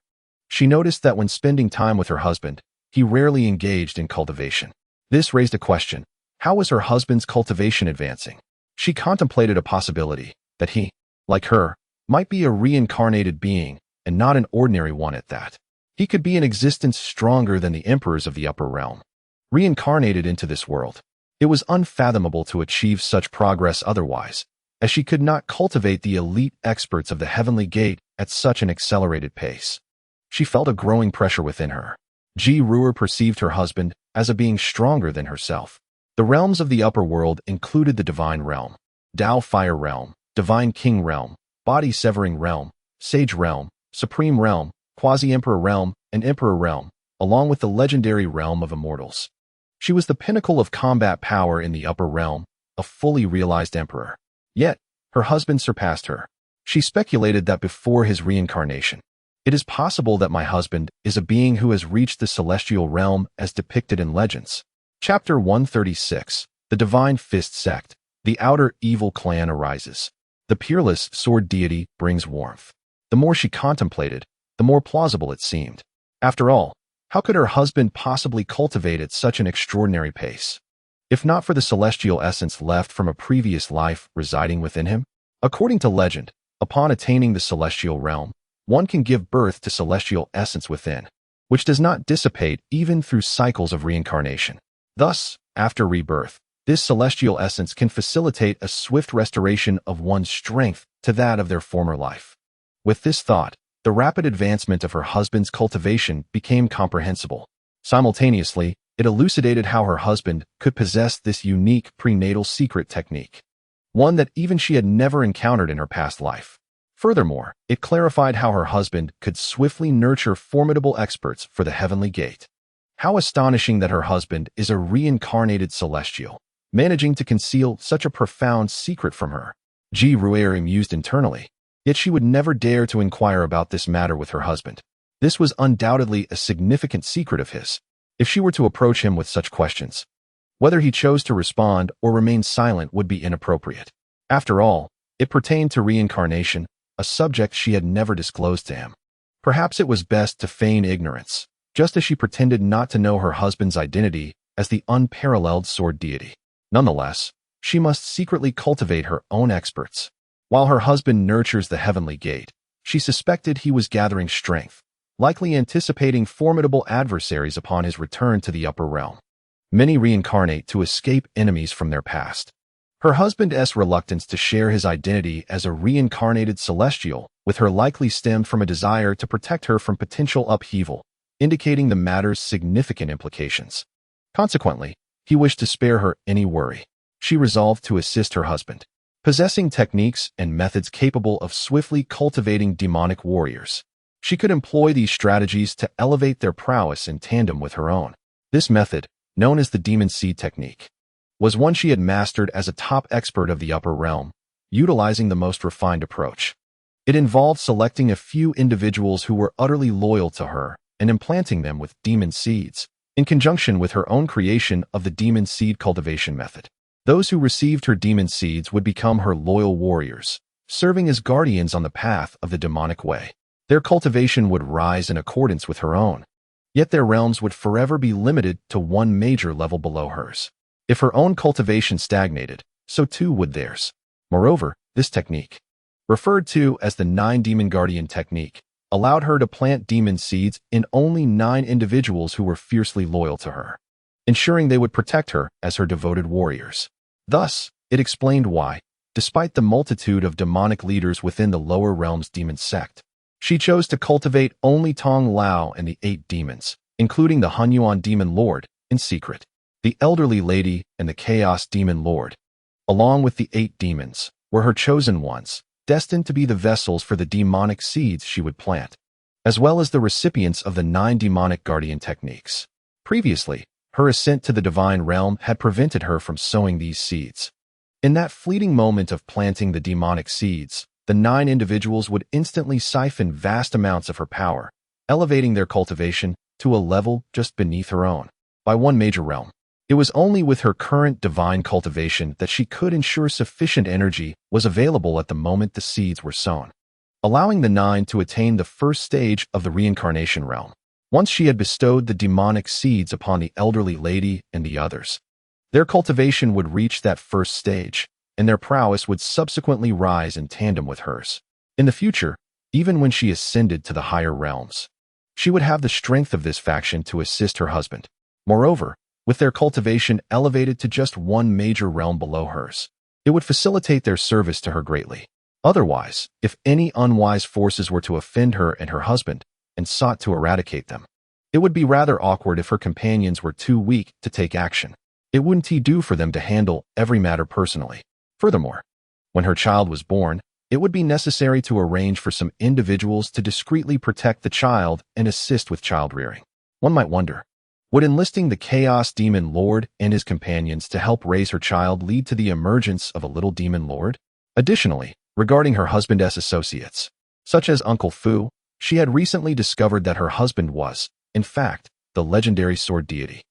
she noticed that when spending time with her husband, he rarely engaged in cultivation. This raised a question. How was her husband's cultivation advancing? She contemplated a possibility that he, like her, might be a reincarnated being, and not an ordinary one at that. He could be an existence stronger than the emperors of the upper realm, reincarnated into this world. It was unfathomable to achieve such progress otherwise, as she could not cultivate the elite experts of the heavenly gate at such an accelerated pace. She felt a growing pressure within her. Ji Ruer perceived her husband as a being stronger than herself. The realms of the upper world included the Divine Realm, Tao Fire Realm, Divine King Realm, Body Severing Realm, Sage Realm, Supreme Realm, Quasi-Emperor Realm, and Emperor Realm, along with the legendary Realm of Immortals. She was the pinnacle of combat power in the upper realm, a fully realized emperor. Yet, her husband surpassed her. She speculated that before his reincarnation, it is possible that my husband is a being who has reached the celestial realm as depicted in legends. Chapter 136, The Divine Fist Sect. The outer evil clan arises. The peerless sword deity brings warmth. The more she contemplated, the more plausible it seemed. After all, how could her husband possibly cultivate at such an extraordinary pace? If not for the celestial essence left from a previous life residing within him? According to legend, upon attaining the celestial realm, one can give birth to celestial essence within, which does not dissipate even through cycles of reincarnation. Thus, after rebirth, this celestial essence can facilitate a swift restoration of one's strength to that of their former life. With this thought, the rapid advancement of her husband's cultivation became comprehensible. Simultaneously, it elucidated how her husband could possess this unique prenatal secret technique, one that even she had never encountered in her past life. Furthermore, it clarified how her husband could swiftly nurture formidable experts for the heavenly gate. How astonishing that her husband is a reincarnated celestial, managing to conceal such a profound secret from her. Ji Ruer mused internally, yet she would never dare to inquire about this matter with her husband. This was undoubtedly a significant secret of his. If she were to approach him with such questions, whether he chose to respond or remain silent would be inappropriate. After all, it pertained to reincarnation, a subject she had never disclosed to him. Perhaps it was best to feign ignorance, just as she pretended not to know her husband's identity as the unparalleled sword deity. Nonetheless, she must secretly cultivate her own experts. While her husband nurtures the heavenly gate, she suspected he was gathering strength, likely anticipating formidable adversaries upon his return to the upper realm. Many reincarnate to escape enemies from their past. Her husband's reluctance to share his identity as a reincarnated celestial with her likely stemmed from a desire to protect her from potential upheaval, indicating the matter's significant implications. Consequently, he wished to spare her any worry. She resolved to assist her husband, possessing techniques and methods capable of swiftly cultivating demonic warriors. She could employ these strategies to elevate their prowess in tandem with her own. This method, known as the Demon Seed technique, was one she had mastered as a top expert of the upper realm, utilizing the most refined approach. It involved selecting a few individuals who were utterly loyal to her and implanting them with demon seeds, in conjunction with her own creation of the demon seed cultivation method. Those who received her demon seeds would become her loyal warriors, serving as guardians on the path of the demonic way. Their cultivation would rise in accordance with her own, yet their realms would forever be limited to one major level below hers. If her own cultivation stagnated, so too would theirs. Moreover, this technique, referred to as the 9 Demon Guardian technique, allowed her to plant demon seeds in only 9 individuals who were fiercely loyal to her, ensuring they would protect her as her devoted warriors. Thus, it explained why, despite the multitude of demonic leaders within the lower realms Demon Sect, she chose to cultivate only Tong Lao and the 8 demons, including the Hunyuan Demon Lord, in secret, the Elderly Lady and the Chaos Demon Lord, along with the 8 demons, were her chosen ones, destined to be the vessels for the demonic seeds she would plant, as well as the recipients of the 9 demonic guardian techniques. Previously, her ascent to the divine realm had prevented her from sowing these seeds. In that fleeting moment of planting the demonic seeds, the 9 individuals would instantly siphon vast amounts of her power, elevating their cultivation to a level just beneath her own. By one major realm, it was only with her current divine cultivation that she could ensure sufficient energy was available at the moment the seeds were sown, allowing the 9 to attain the first stage of the reincarnation realm. Once she had bestowed the demonic seeds upon the Elderly Lady and the others, their cultivation would reach that first stage, and their prowess would subsequently rise in tandem with hers. In the future, even when she ascended to the higher realms, she would have the strength of this faction to assist her husband. Moreover, with their cultivation elevated to just one major realm below hers, it would facilitate their service to her greatly. Otherwise, if any unwise forces were to offend her and her husband and sought to eradicate them, it would be rather awkward if her companions were too weak to take action. It wouldn't do for them to handle every matter personally. Furthermore, when her child was born, it would be necessary to arrange for some individuals to discreetly protect the child and assist with child rearing. One might wonder, would enlisting the Chaos Demon Lord and his companions to help raise her child lead to the emergence of a little demon lord? Additionally, regarding her husband's associates, such as Uncle Fu, she had recently discovered that her husband was, in fact, the legendary sword deity,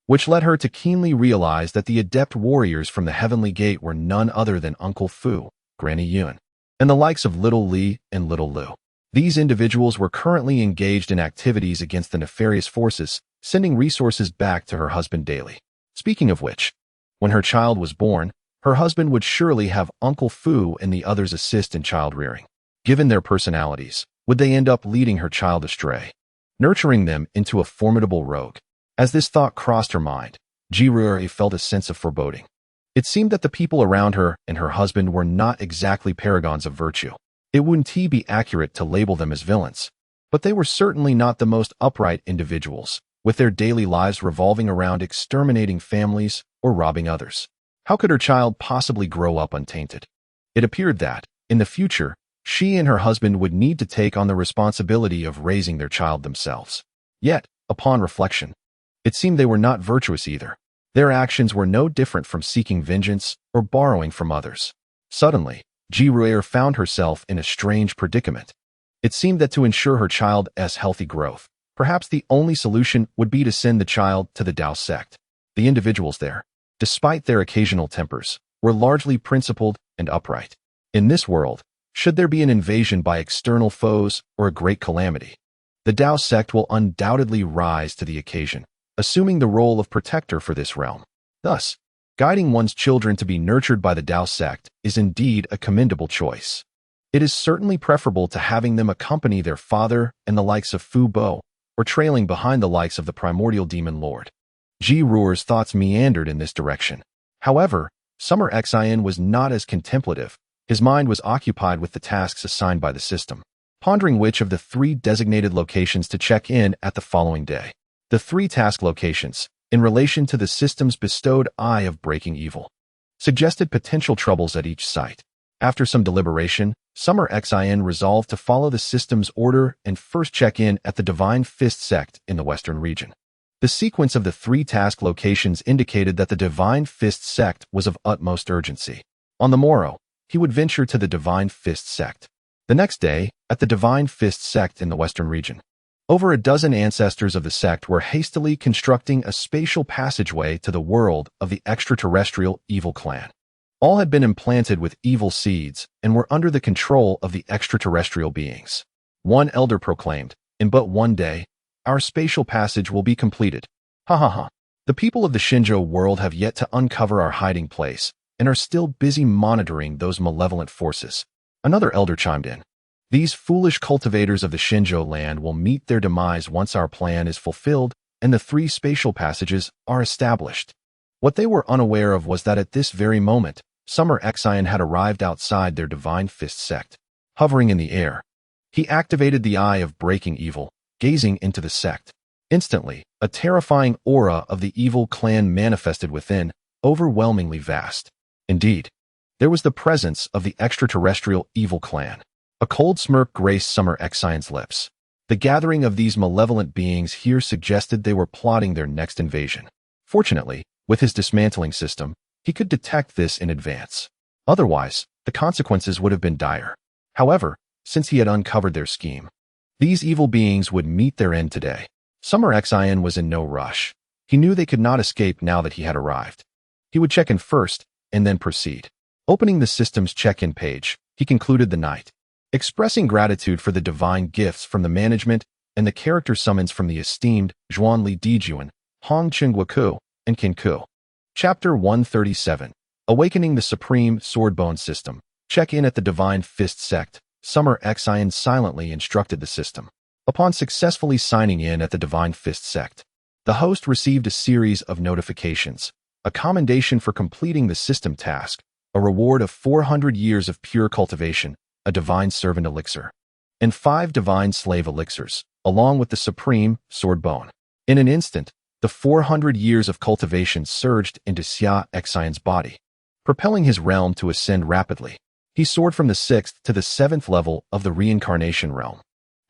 which led her to keenly realize that the adept warriors from the Heavenly Gate were none other than Uncle Fu, Granny Yun, and the likes of Little Li and Little Lu. These individuals were currently engaged in activities against the nefarious forces, sending resources back to her husband daily. Speaking of which, when her child was born, her husband would surely have Uncle Fu and the others assist in child rearing. Given their personalities, would they end up leading her child astray, nurturing them into a formidable rogue? As this thought crossed her mind, Jirui felt a sense of foreboding. It seemed that the people around her and her husband were not exactly paragons of virtue. It wouldn't be accurate to label them as villains, but they were certainly not the most upright individuals, with their daily lives revolving around exterminating families or robbing others. How could her child possibly grow up untainted? It appeared that, in the future, she and her husband would need to take on the responsibility of raising their child themselves. Yet, upon reflection, it seemed they were not virtuous either. Their actions were no different from seeking vengeance or borrowing from others. Suddenly, Ji found herself in a strange predicament. It seemed that to ensure her child's healthy growth, perhaps the only solution would be to send the child to the Demon Sect. The individuals there, despite their occasional tempers, were largely principled and upright. In this world, should there be an invasion by external foes or a great calamity, the Demon Sect will undoubtedly rise to the occasion, assuming the role of protector for this realm. Thus, guiding one's children to be nurtured by the Demon Sect is indeed a commendable choice. It is certainly preferable to having them accompany their father and the likes of Fu Bo, or trailing behind the likes of the Primordial Demon Lord. Ji Ruer's thoughts meandered in this direction. However, Summer Xia Xin was not as contemplative. His mind was occupied with the tasks assigned by the system, pondering which of the 3 designated locations to check in at the following day. The 3 task locations, in relation to the system's bestowed eye of breaking evil, suggested potential troubles at each site. After some deliberation, Summer Xia Xin resolved to follow the system's order and first check in at the Divine Fist Sect in the western region. The sequence of the 3 task locations indicated that the Divine Fist Sect was of utmost urgency. On the morrow, he would venture to the Divine Fist Sect. The next day, at the Divine Fist Sect in the western region, over a dozen ancestors of the sect were hastily constructing a spatial passageway to the world of the extraterrestrial evil clan. All had been implanted with evil seeds and were under the control of the extraterrestrial beings. One elder proclaimed, "In but one day, our spatial passage will be completed. Ha ha ha. The people of the Shinjo world have yet to uncover our hiding place and are still busy monitoring those malevolent forces." Another elder chimed in. "These foolish cultivators of the Shinjo land will meet their demise once our plan is fulfilled and the 3 spatial passages are established." What they were unaware of was that at this very moment, Summer Xia Xin had arrived outside their Divine Fist Sect. Hovering in the air, he activated the Eye of Breaking Evil, gazing into the sect. Instantly, a terrifying aura of the evil clan manifested within, overwhelmingly vast. Indeed, there was the presence of the extraterrestrial evil clan. A cold smirk graced Summer Xia Xin's lips. The gathering of these malevolent beings here suggested they were plotting their next invasion. Fortunately, with his dismantling system, he could detect this in advance. Otherwise, the consequences would have been dire. However, since he had uncovered their scheme, these evil beings would meet their end today. Summer Xia Xin was in no rush. He knew they could not escape now that he had arrived. He would check in first, and then proceed. Opening the system's check-in page, he concluded the night, expressing gratitude for the divine gifts from the management and the character summons from the esteemed Zhuanli Dijuan, Hong Chengguoku, and Kinku. Chapter 137. Awakening the Supreme Swordbone System. Check in at the Divine Fist Sect. Summer Xia Xin silently instructed the system. Upon successfully signing in at the Divine Fist Sect, the host received a series of notifications, a commendation for completing the system task, a reward of 400 years of pure cultivation, a Divine Servant Elixir, and 5 Divine Slave Elixirs, along with the Supreme Sword Bone. In an instant, the 400 years of cultivation surged into Xia Xin Xin's body, propelling his realm to ascend rapidly. He soared from the 6th to the 7th level of the reincarnation realm.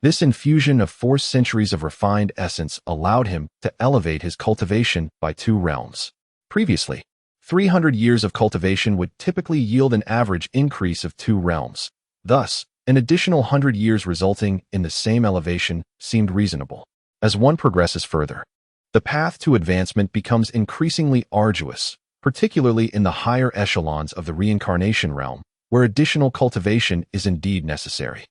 This infusion of 4 centuries of refined essence allowed him to elevate his cultivation by 2 realms. Previously, 300 years of cultivation would typically yield an average increase of 2 realms. Thus, an additional 100 years resulting in the same elevation seemed reasonable. As one progresses further, the path to advancement becomes increasingly arduous, particularly in the higher echelons of the reincarnation realm, where additional cultivation is indeed necessary.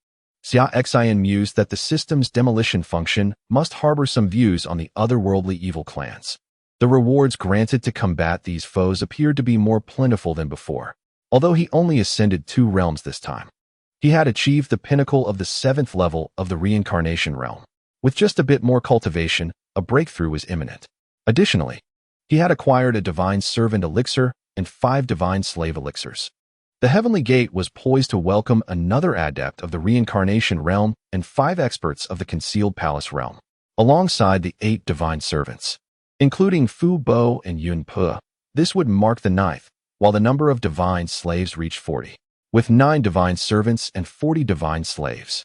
Xia Xin mused that the system's demolition function must harbor some views on the otherworldly evil clans. The rewards granted to combat these foes appeared to be more plentiful than before, although he only ascended 2 realms this time. He had achieved the pinnacle of the 7th level of the reincarnation realm. With just a bit more cultivation, a breakthrough was imminent. Additionally, he had acquired a Divine Servant Elixir and 5 Divine Slave Elixirs. The Heavenly Gate was poised to welcome another adept of the reincarnation realm and 5 experts of the Concealed Palace realm, alongside the 8 Divine Servants, including Fu Bo and Yun Pu. This would mark the 9th, while the number of Divine Slaves reached 40. with 9 divine servants and 40 divine slaves.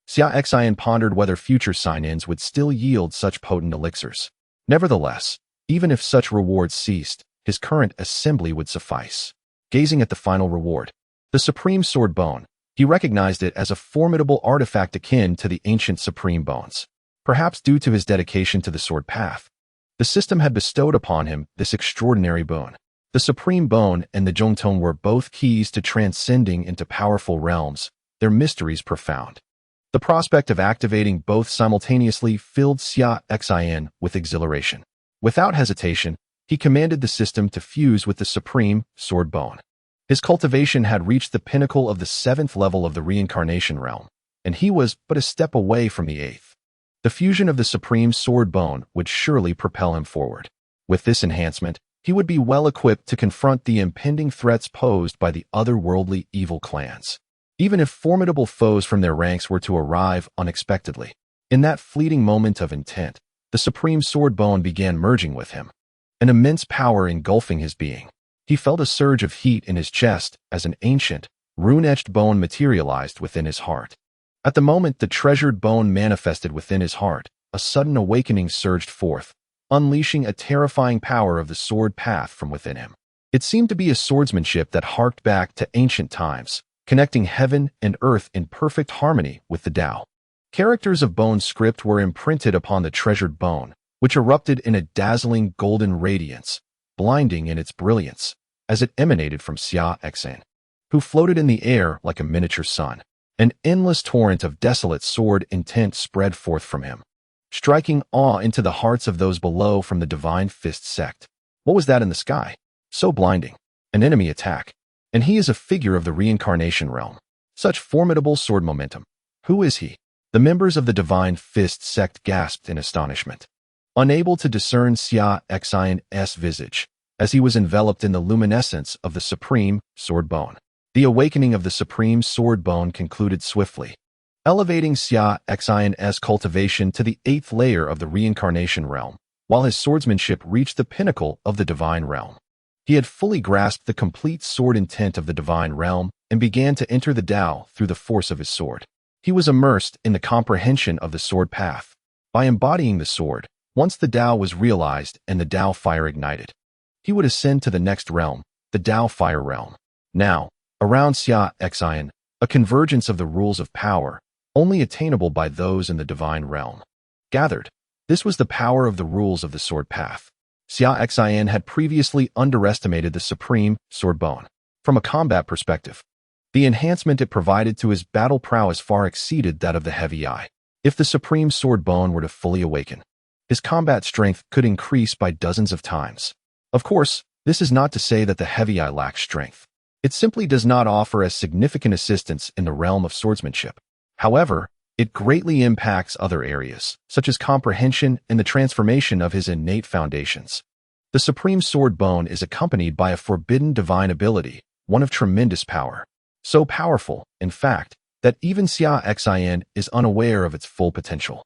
Xia Xin pondered whether future sign-ins would still yield such potent elixirs. Nevertheless, even if such rewards ceased, his current assembly would suffice. Gazing at the final reward, the Supreme Sword Bone, he recognized it as a formidable artifact akin to the ancient Supreme Bones. Perhaps due to his dedication to the sword path, the system had bestowed upon him this extraordinary boon. The Supreme Bone and the Zhongtong were both keys to transcending into powerful realms, their mysteries profound. The prospect of activating both simultaneously filled Xia Xin with exhilaration. Without hesitation, he commanded the system to fuse with the Supreme Sword Bone. His cultivation had reached the pinnacle of the 7th level of the reincarnation realm, and he was but a step away from the 8th. The fusion of the Supreme Sword Bone would surely propel him forward. With this enhancement, he would be well equipped to confront the impending threats posed by the otherworldly evil clans, even if formidable foes from their ranks were to arrive unexpectedly. In that fleeting moment of intent, the Supreme Sword Bone began merging with him, an immense power engulfing his being. He felt a surge of heat in his chest as an ancient, rune-etched bone materialized within his heart. At the moment the treasured bone manifested within his heart, a sudden awakening surged forth, unleashing a terrifying power of the sword path from within him. It seemed to be a swordsmanship that harked back to ancient times, connecting heaven and earth in perfect harmony with the Tao. Characters of bone script were imprinted upon the treasured bone, which erupted in a dazzling golden radiance, blinding in its brilliance, as it emanated from Xia Xin, who floated in the air like a miniature sun. An endless torrent of desolate sword intent spread forth from him, striking awe into the hearts of those below from the Divine Fist sect. What was that in the sky? So blinding. An enemy attack. And he is a figure of the reincarnation realm. Such formidable sword momentum. Who is he? The members of the Divine Fist sect gasped in astonishment, unable to discern Xia Xin's visage, as he was enveloped in the luminescence of the Supreme Sword Bone. The awakening of the Supreme Sword Bone concluded swiftly, elevating Xia Xin's cultivation to the 8th layer of the reincarnation realm, while his swordsmanship reached the pinnacle of the divine realm. He had fully grasped the complete sword intent of the divine realm and began to enter the Tao through the force of his sword. He was immersed in the comprehension of the sword path. By embodying the sword, once the Tao was realized and the Tao fire ignited, he would ascend to the next realm, the Tao fire realm. Now, around Xia Xin, a convergence of the rules of power, only attainable by those in the divine realm, gathered. This was the power of the rules of the sword path. Xia Xin had previously underestimated the Supreme Sword Bone. From a combat perspective, the enhancement it provided to his battle prowess far exceeded that of the Heavy Eye. If the Supreme Sword Bone were to fully awaken, his combat strength could increase by dozens of times. Of course, this is not to say that the Heavy Eye lacks strength. It simply does not offer as significant assistance in the realm of swordsmanship. However, it greatly impacts other areas, such as comprehension and the transformation of his innate foundations. The Supreme Sword Bone is accompanied by a forbidden divine ability, one of tremendous power. So powerful, in fact, that even Xia Xin is unaware of its full potential.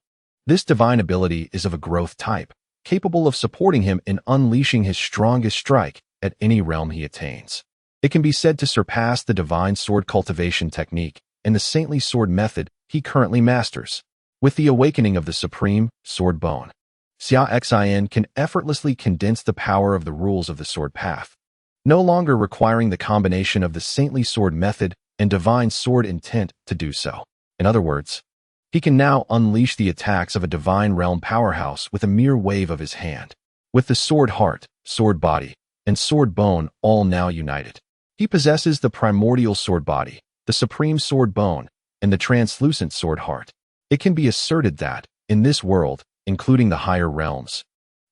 This divine ability is of a growth type, capable of supporting him in unleashing his strongest strike at any realm he attains. It can be said to surpass the divine sword cultivation technique and the saintly sword method he currently masters. With the awakening of the Supreme Sword Bone, Xia Xin can effortlessly condense the power of the rules of the sword path, no longer requiring the combination of the saintly sword method and divine sword intent to do so. In other words, he can now unleash the attacks of a divine realm powerhouse with a mere wave of his hand. With the sword heart, sword body, and sword bone all now united, he possesses the Primordial Sword Body, the Supreme Sword Bone, and the translucent sword heart. It can be asserted that, in this world, including the higher realms,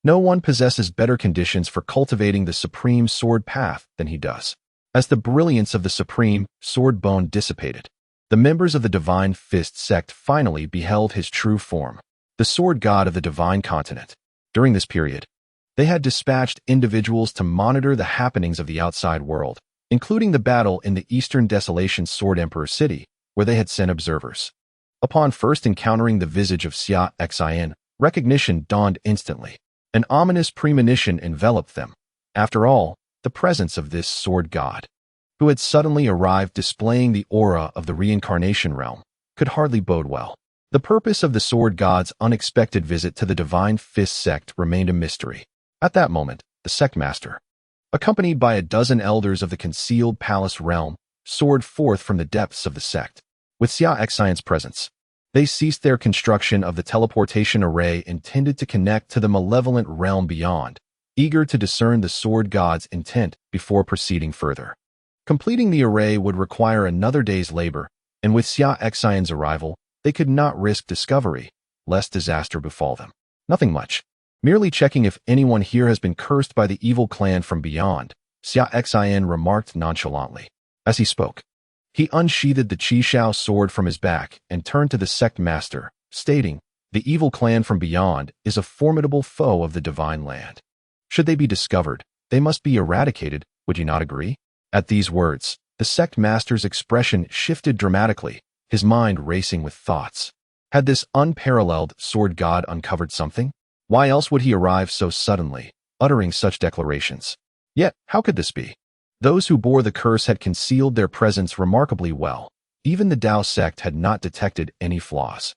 no one possesses better conditions for cultivating the Supreme Sword Path than he does. As the brilliance of the Supreme Sword Bone dissipated, the members of the Divine Fist sect finally beheld his true form, the sword god of the Divine Continent. During this period, they had dispatched individuals to monitor the happenings of the outside world, including the battle in the Eastern Desolation Sword Emperor City, where they had sent observers. Upon first encountering the visage of Xia Xin, recognition dawned instantly. An ominous premonition enveloped them. After all, the presence of this sword god who had suddenly arrived displaying the aura of the reincarnation realm, could hardly bode well. The purpose of the sword god's unexpected visit to the Divine Fist sect remained a mystery. At that moment, the sect master, accompanied by a dozen elders of the concealed palace realm, soared forth from the depths of the sect. With Xia Xin's presence, they ceased their construction of the teleportation array intended to connect to the malevolent realm beyond, eager to discern the sword god's intent before proceeding further. Completing the array would require another day's labor, and with Xia Xin's arrival, they could not risk discovery, lest disaster befall them. Nothing much. Merely checking if anyone here has been cursed by the evil clan from beyond, Xia Xin remarked nonchalantly. As he spoke, he unsheathed the Qishao sword from his back and turned to the sect master, stating, "The evil clan from beyond is a formidable foe of the divine land. Should they be discovered, they must be eradicated, would you not agree?" At these words, the sect master's expression shifted dramatically, his mind racing with thoughts. Had this unparalleled sword god uncovered something? Why else would he arrive so suddenly, uttering such declarations? Yet, how could this be? Those who bore the curse had concealed their presence remarkably well. Even the Dao sect had not detected any flaws.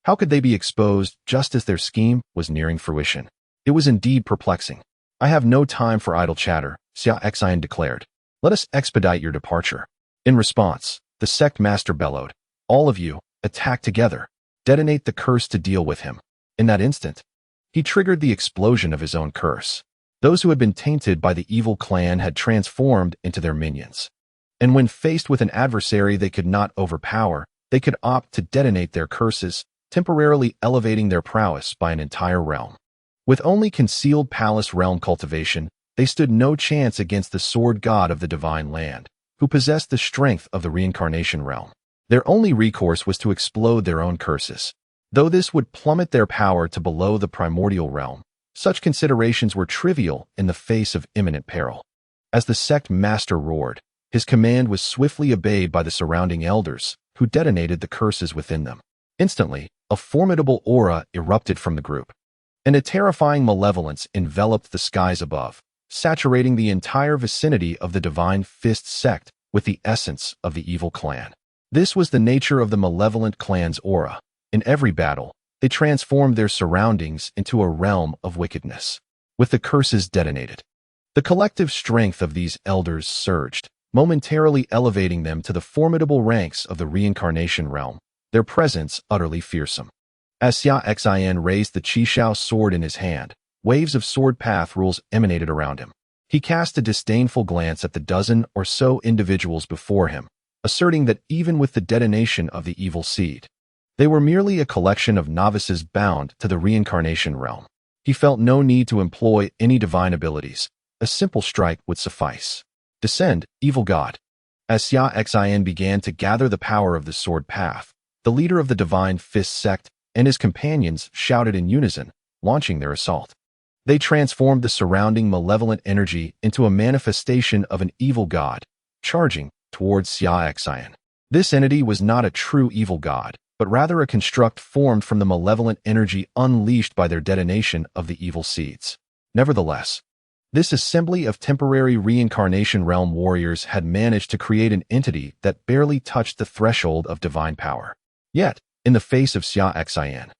How could they be exposed just as their scheme was nearing fruition? It was indeed perplexing. "I have no time for idle chatter," Xia Xin declared. "Let us expedite your departure." In response, the sect master bellowed, "All of you, attack together. Detonate the curse to deal with him." In that instant, he triggered the explosion of his own curse. Those who had been tainted by the evil clan had transformed into their minions. And when faced with an adversary they could not overpower, they could opt to detonate their curses, temporarily elevating their prowess by an entire realm. With only concealed palace realm cultivation, they stood no chance against the sword god of the divine land, who possessed the strength of the reincarnation realm. Their only recourse was to explode their own curses. Though this would plummet their power to below the primordial realm, such considerations were trivial in the face of imminent peril. As the sect master roared, his command was swiftly obeyed by the surrounding elders, who detonated the curses within them. Instantly, a formidable aura erupted from the group, and a terrifying malevolence enveloped the skies above, saturating the entire vicinity of the Divine Fist sect with the essence of the evil clan. This was the nature of the malevolent clan's aura. In every battle, they transformed their surroundings into a realm of wickedness. With the curses detonated, the collective strength of these elders surged, momentarily elevating them to the formidable ranks of the reincarnation realm, their presence utterly fearsome. As Xia Xin raised the Qishao sword in his hand, waves of sword path rules emanated around him. He cast a disdainful glance at the dozen or so individuals before him, asserting that even with the detonation of the evil seed, they were merely a collection of novices bound to the reincarnation realm. He felt no need to employ any divine abilities. A simple strike would suffice. "Descend, evil god." As Xia Xin began to gather the power of the sword path, the leader of the Divine Fist sect and his companions shouted in unison, launching their assault. They transformed the surrounding malevolent energy into a manifestation of an evil god, charging towards Xia Xin. This entity was not a true evil god, but rather a construct formed from the malevolent energy unleashed by their detonation of the evil seeds. Nevertheless, this assembly of temporary reincarnation realm warriors had managed to create an entity that barely touched the threshold of divine power. Yet, in the face of Xia Xin,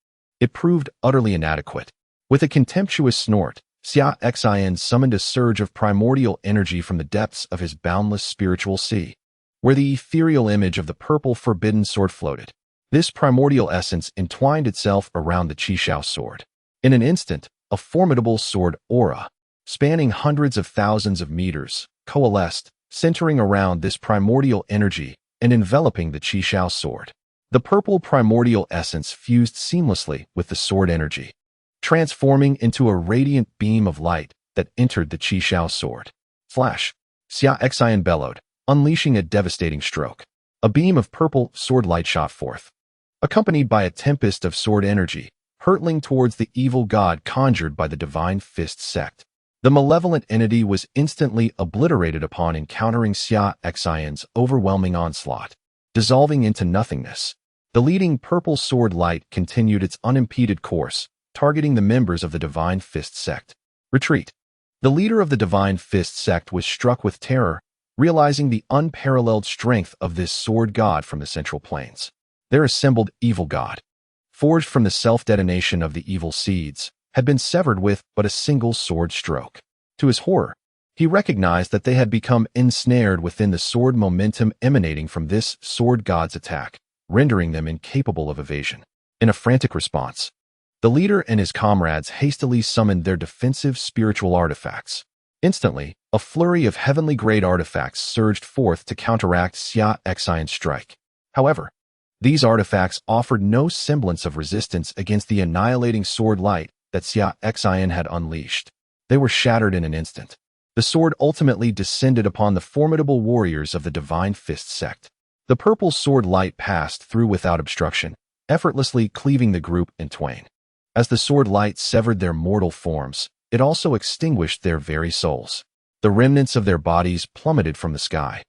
it proved utterly inadequate. With a contemptuous snort, Xia Xin summoned a surge of primordial energy from the depths of his boundless spiritual sea, where the ethereal image of the purple forbidden sword floated. This primordial essence entwined itself around the Qishao sword. In an instant, a formidable sword aura, spanning hundreds of thousands of meters, coalesced, centering around this primordial energy and enveloping the Qishao sword. The purple primordial essence fused seamlessly with the sword energy, transforming into a radiant beam of light that entered the Qishao sword. Flash! Xia Xin bellowed, unleashing a devastating stroke. A beam of purple sword light shot forth, accompanied by a tempest of sword energy, hurtling towards the evil god conjured by the Divine Fist sect. The malevolent entity was instantly obliterated upon encountering Xia Xin's overwhelming onslaught, dissolving into nothingness. The leading purple sword light continued its unimpeded course, targeting the members of the Divine Fist sect. Retreat! The leader of the Divine Fist sect was struck with terror, realizing the unparalleled strength of this sword god from the Central Plains. Their assembled evil god, forged from the self-detonation of the evil seeds, had been severed with but a single sword stroke. To his horror, he recognized that they had become ensnared within the sword momentum emanating from this sword god's attack, rendering them incapable of evasion. In a frantic response, the leader and his comrades hastily summoned their defensive spiritual artifacts. Instantly, a flurry of heavenly-grade artifacts surged forth to counteract Xia Xin's strike. However, these artifacts offered no semblance of resistance against the annihilating sword light that Xia Xin had unleashed. They were shattered in an instant. The sword ultimately descended upon the formidable warriors of the Divine Fist sect. The purple sword light passed through without obstruction, effortlessly cleaving the group in twain. As the sword light severed their mortal forms, it also extinguished their very souls. The remnants of their bodies plummeted from the sky.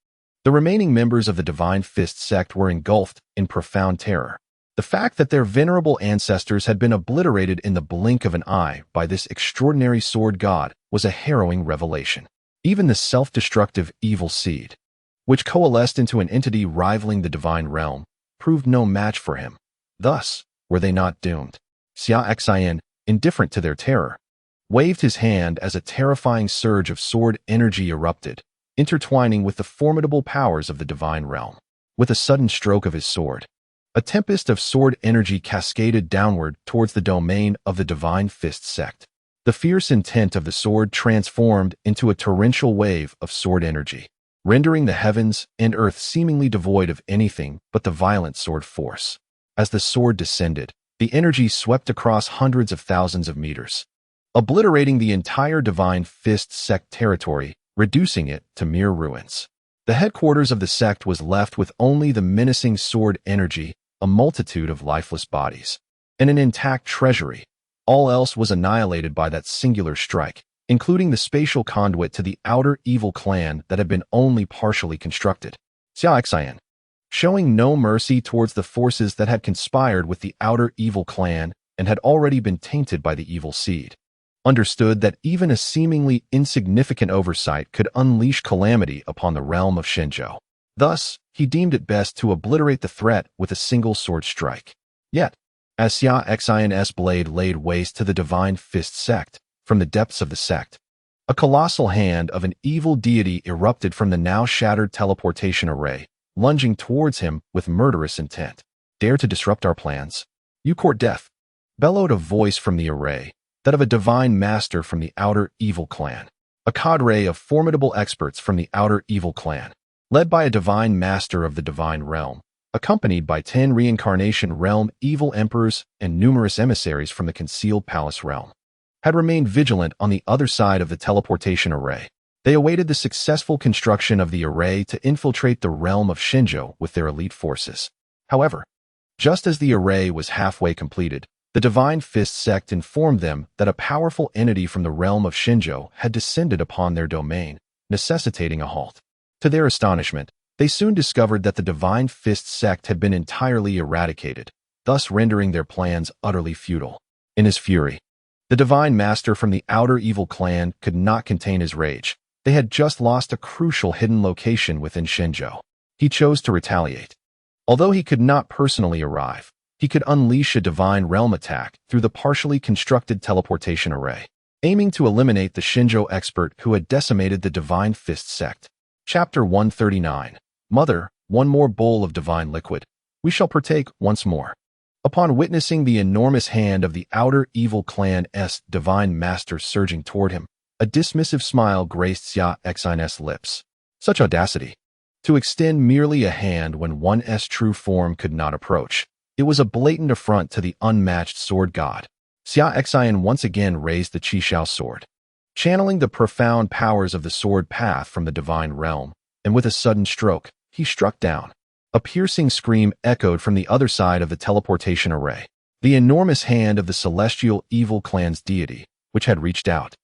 The remaining members of the Divine Fist sect were engulfed in profound terror. The fact that their venerable ancestors had been obliterated in the blink of an eye by this extraordinary sword god was a harrowing revelation. Even the self-destructive evil seed, which coalesced into an entity rivaling the divine realm, proved no match for him. Thus, were they not doomed? Xia Xin, indifferent to their terror, waved his hand as a terrifying surge of sword energy erupted, intertwining with the formidable powers of the divine realm. With a sudden stroke of his sword, a tempest of sword energy cascaded downward towards the domain of the Divine Fist sect. The fierce intent of the sword transformed into a torrential wave of sword energy, rendering the heavens and earth seemingly devoid of anything but the violent sword force. As the sword descended, the energy swept across hundreds of thousands of meters, obliterating the entire Divine Fist sect territory, reducing it to mere ruins. The headquarters of the sect was left with only the menacing sword energy, a multitude of lifeless bodies, and an intact treasury. All else was annihilated by that singular strike, including the spatial conduit to the outer evil clan that had been only partially constructed. Xia Xin, showing no mercy towards the forces that had conspired with the outer evil clan and had already been tainted by the evil seed, understood that even a seemingly insignificant oversight could unleash calamity upon the realm of Shenzhou. Thus, he deemed it best to obliterate the threat with a single sword strike. Yet, as Xia Xin's blade laid waste to the Divine Fist sect, from the depths of the sect, a colossal hand of an evil deity erupted from the now shattered teleportation array, lunging towards him with murderous intent. "Dare to disrupt our plans? You court death," bellowed a voice from the array, that of a divine master from the outer evil clan. A cadre of formidable experts from the outer evil clan, led by a divine master of the divine realm, accompanied by 10 reincarnation realm evil emperors and numerous emissaries from the concealed palace realm, had remained vigilant on the other side of the teleportation array. They awaited the successful construction of the array to infiltrate the realm of Shenzhou with their elite forces. However, just as the array was halfway completed, the Divine Fist sect informed them that a powerful entity from the realm of Shenzhou had descended upon their domain, necessitating a halt. To their astonishment, they soon discovered that the Divine Fist sect had been entirely eradicated, thus rendering their plans utterly futile. In his fury, the Divine Master from the outer evil clan could not contain his rage. They had just lost a crucial hidden location within Shenzhou. He chose to retaliate. Although he could not personally arrive, he could unleash a divine realm attack through the partially constructed teleportation array, aiming to eliminate the Shenzhou expert who had decimated the Divine Fist sect. Chapter 139. Mother, one more bowl of divine liquid. We shall partake once more. Upon witnessing the enormous hand of the outer evil clan's divine master surging toward him, a dismissive smile graced Xia Xin's lips. Such audacity! To extend merely a hand when one's true form could not approach. It was a blatant affront to the unmatched sword god. Xia Xin once again raised the Qishao sword, channeling the profound powers of the sword path from the divine realm, and with a sudden stroke, he struck down. A piercing scream echoed from the other side of the teleportation array. The enormous hand of the celestial evil clan's deity, which had reached out,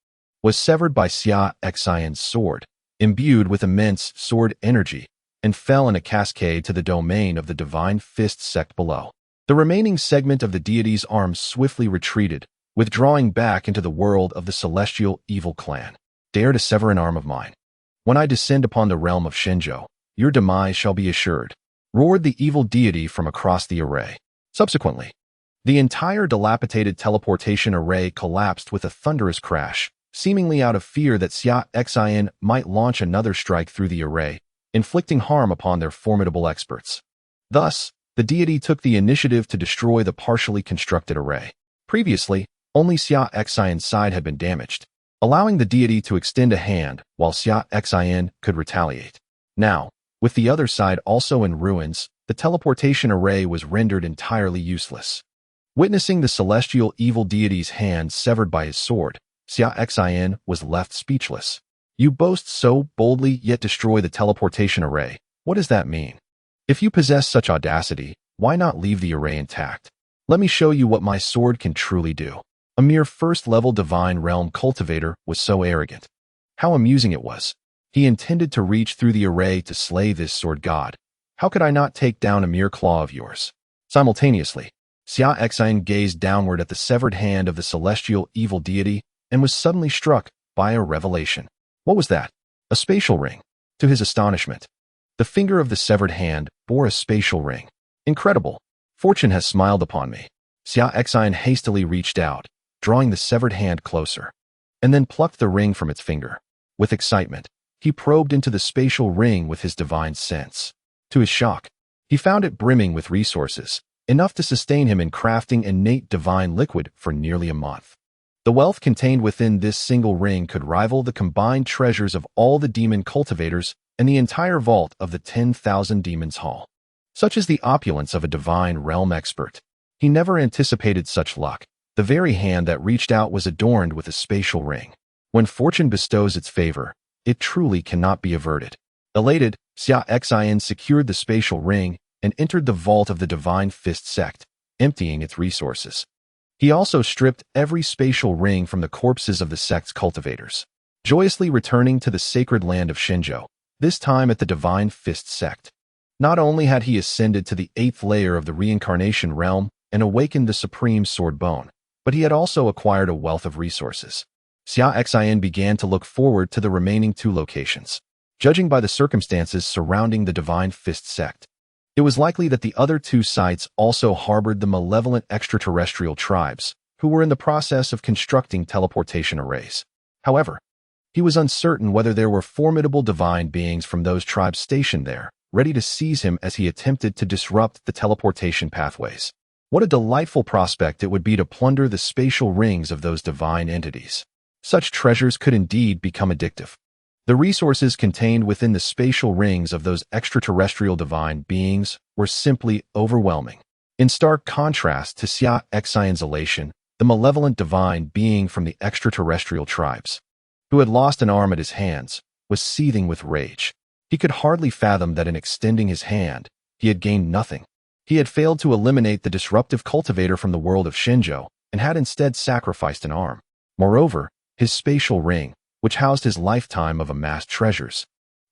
was severed by Xia Xin's sword, imbued with immense sword energy, and fell in a cascade to the domain of the Divine Fist sect below. The remaining segment of the deity's arm swiftly retreated, withdrawing back into the world of the celestial evil clan. "Dare to sever an arm of mine? When I descend upon the realm of Shenzhou, your demise shall be assured," roared the evil deity from across the array. Subsequently, the entire dilapidated teleportation array collapsed with a thunderous crash, seemingly out of fear that Xia Xin might launch another strike through the array, inflicting harm upon their formidable experts. Thus, the deity took the initiative to destroy the partially constructed array. Previously, only Xia Xin's side had been damaged, allowing the deity to extend a hand while Xia Xin could retaliate. Now, with the other side also in ruins, the teleportation array was rendered entirely useless. Witnessing the celestial evil deity's hand severed by his sword, Xia Xin was left speechless. "You boast so boldly yet destroy the teleportation array. What does that mean? If you possess such audacity, why not leave the array intact? Let me show you what my sword can truly do." A mere first-level divine realm cultivator was so arrogant. How amusing it was. He intended to reach through the array to slay this sword god. How could I not take down a mere claw of yours? Simultaneously, Xia Xin gazed downward at the severed hand of the celestial evil deity and was suddenly struck by a revelation. What was that? A spatial ring. To his astonishment, the finger of the severed hand bore a spatial ring. Incredible. Fortune has smiled upon me. Xia Xin hastily reached out, drawing the severed hand closer, and then plucked the ring from its finger. With excitement, he probed into the spatial ring with his divine sense. To his shock, he found it brimming with resources, enough to sustain him in crafting innate divine liquid for nearly a month. The wealth contained within this single ring could rival the combined treasures of all the demon cultivators and the entire vault of the 10,000 Demons Hall. Such is the opulence of a divine realm expert. He never anticipated such luck. The very hand that reached out was adorned with a spatial ring. When fortune bestows its favor, it truly cannot be averted. Elated, Xia Xin secured the spatial ring and entered the vault of the Divine Fist sect, emptying its resources. He also stripped every spatial ring from the corpses of the sect's cultivators, joyously returning to the sacred land of Shenzhou, this time at the Divine Fist sect. Not only had he ascended to the 8th layer of the reincarnation realm and awakened the supreme sword bone, but he had also acquired a wealth of resources. Xia Xin began to look forward to the remaining 2 locations. Judging by the circumstances surrounding the Divine Fist sect, it was likely that the other 2 sites also harbored the malevolent extraterrestrial tribes, who were in the process of constructing teleportation arrays. However, he was uncertain whether there were formidable divine beings from those tribes stationed there, ready to seize him as he attempted to disrupt the teleportation pathways. What a delightful prospect it would be to plunder the spatial rings of those divine entities. Such treasures could indeed become addictive. The resources contained within the spatial rings of those extraterrestrial divine beings were simply overwhelming. In stark contrast to Xia Xin's elation, the malevolent divine being from the extraterrestrial tribes, who had lost an arm at his hands, was seething with rage. He could hardly fathom that in extending his hand, he had gained nothing. He had failed to eliminate the disruptive cultivator from the world of Shenzhou and had instead sacrificed an arm. Moreover, his spatial ring, which housed his lifetime of amassed treasures,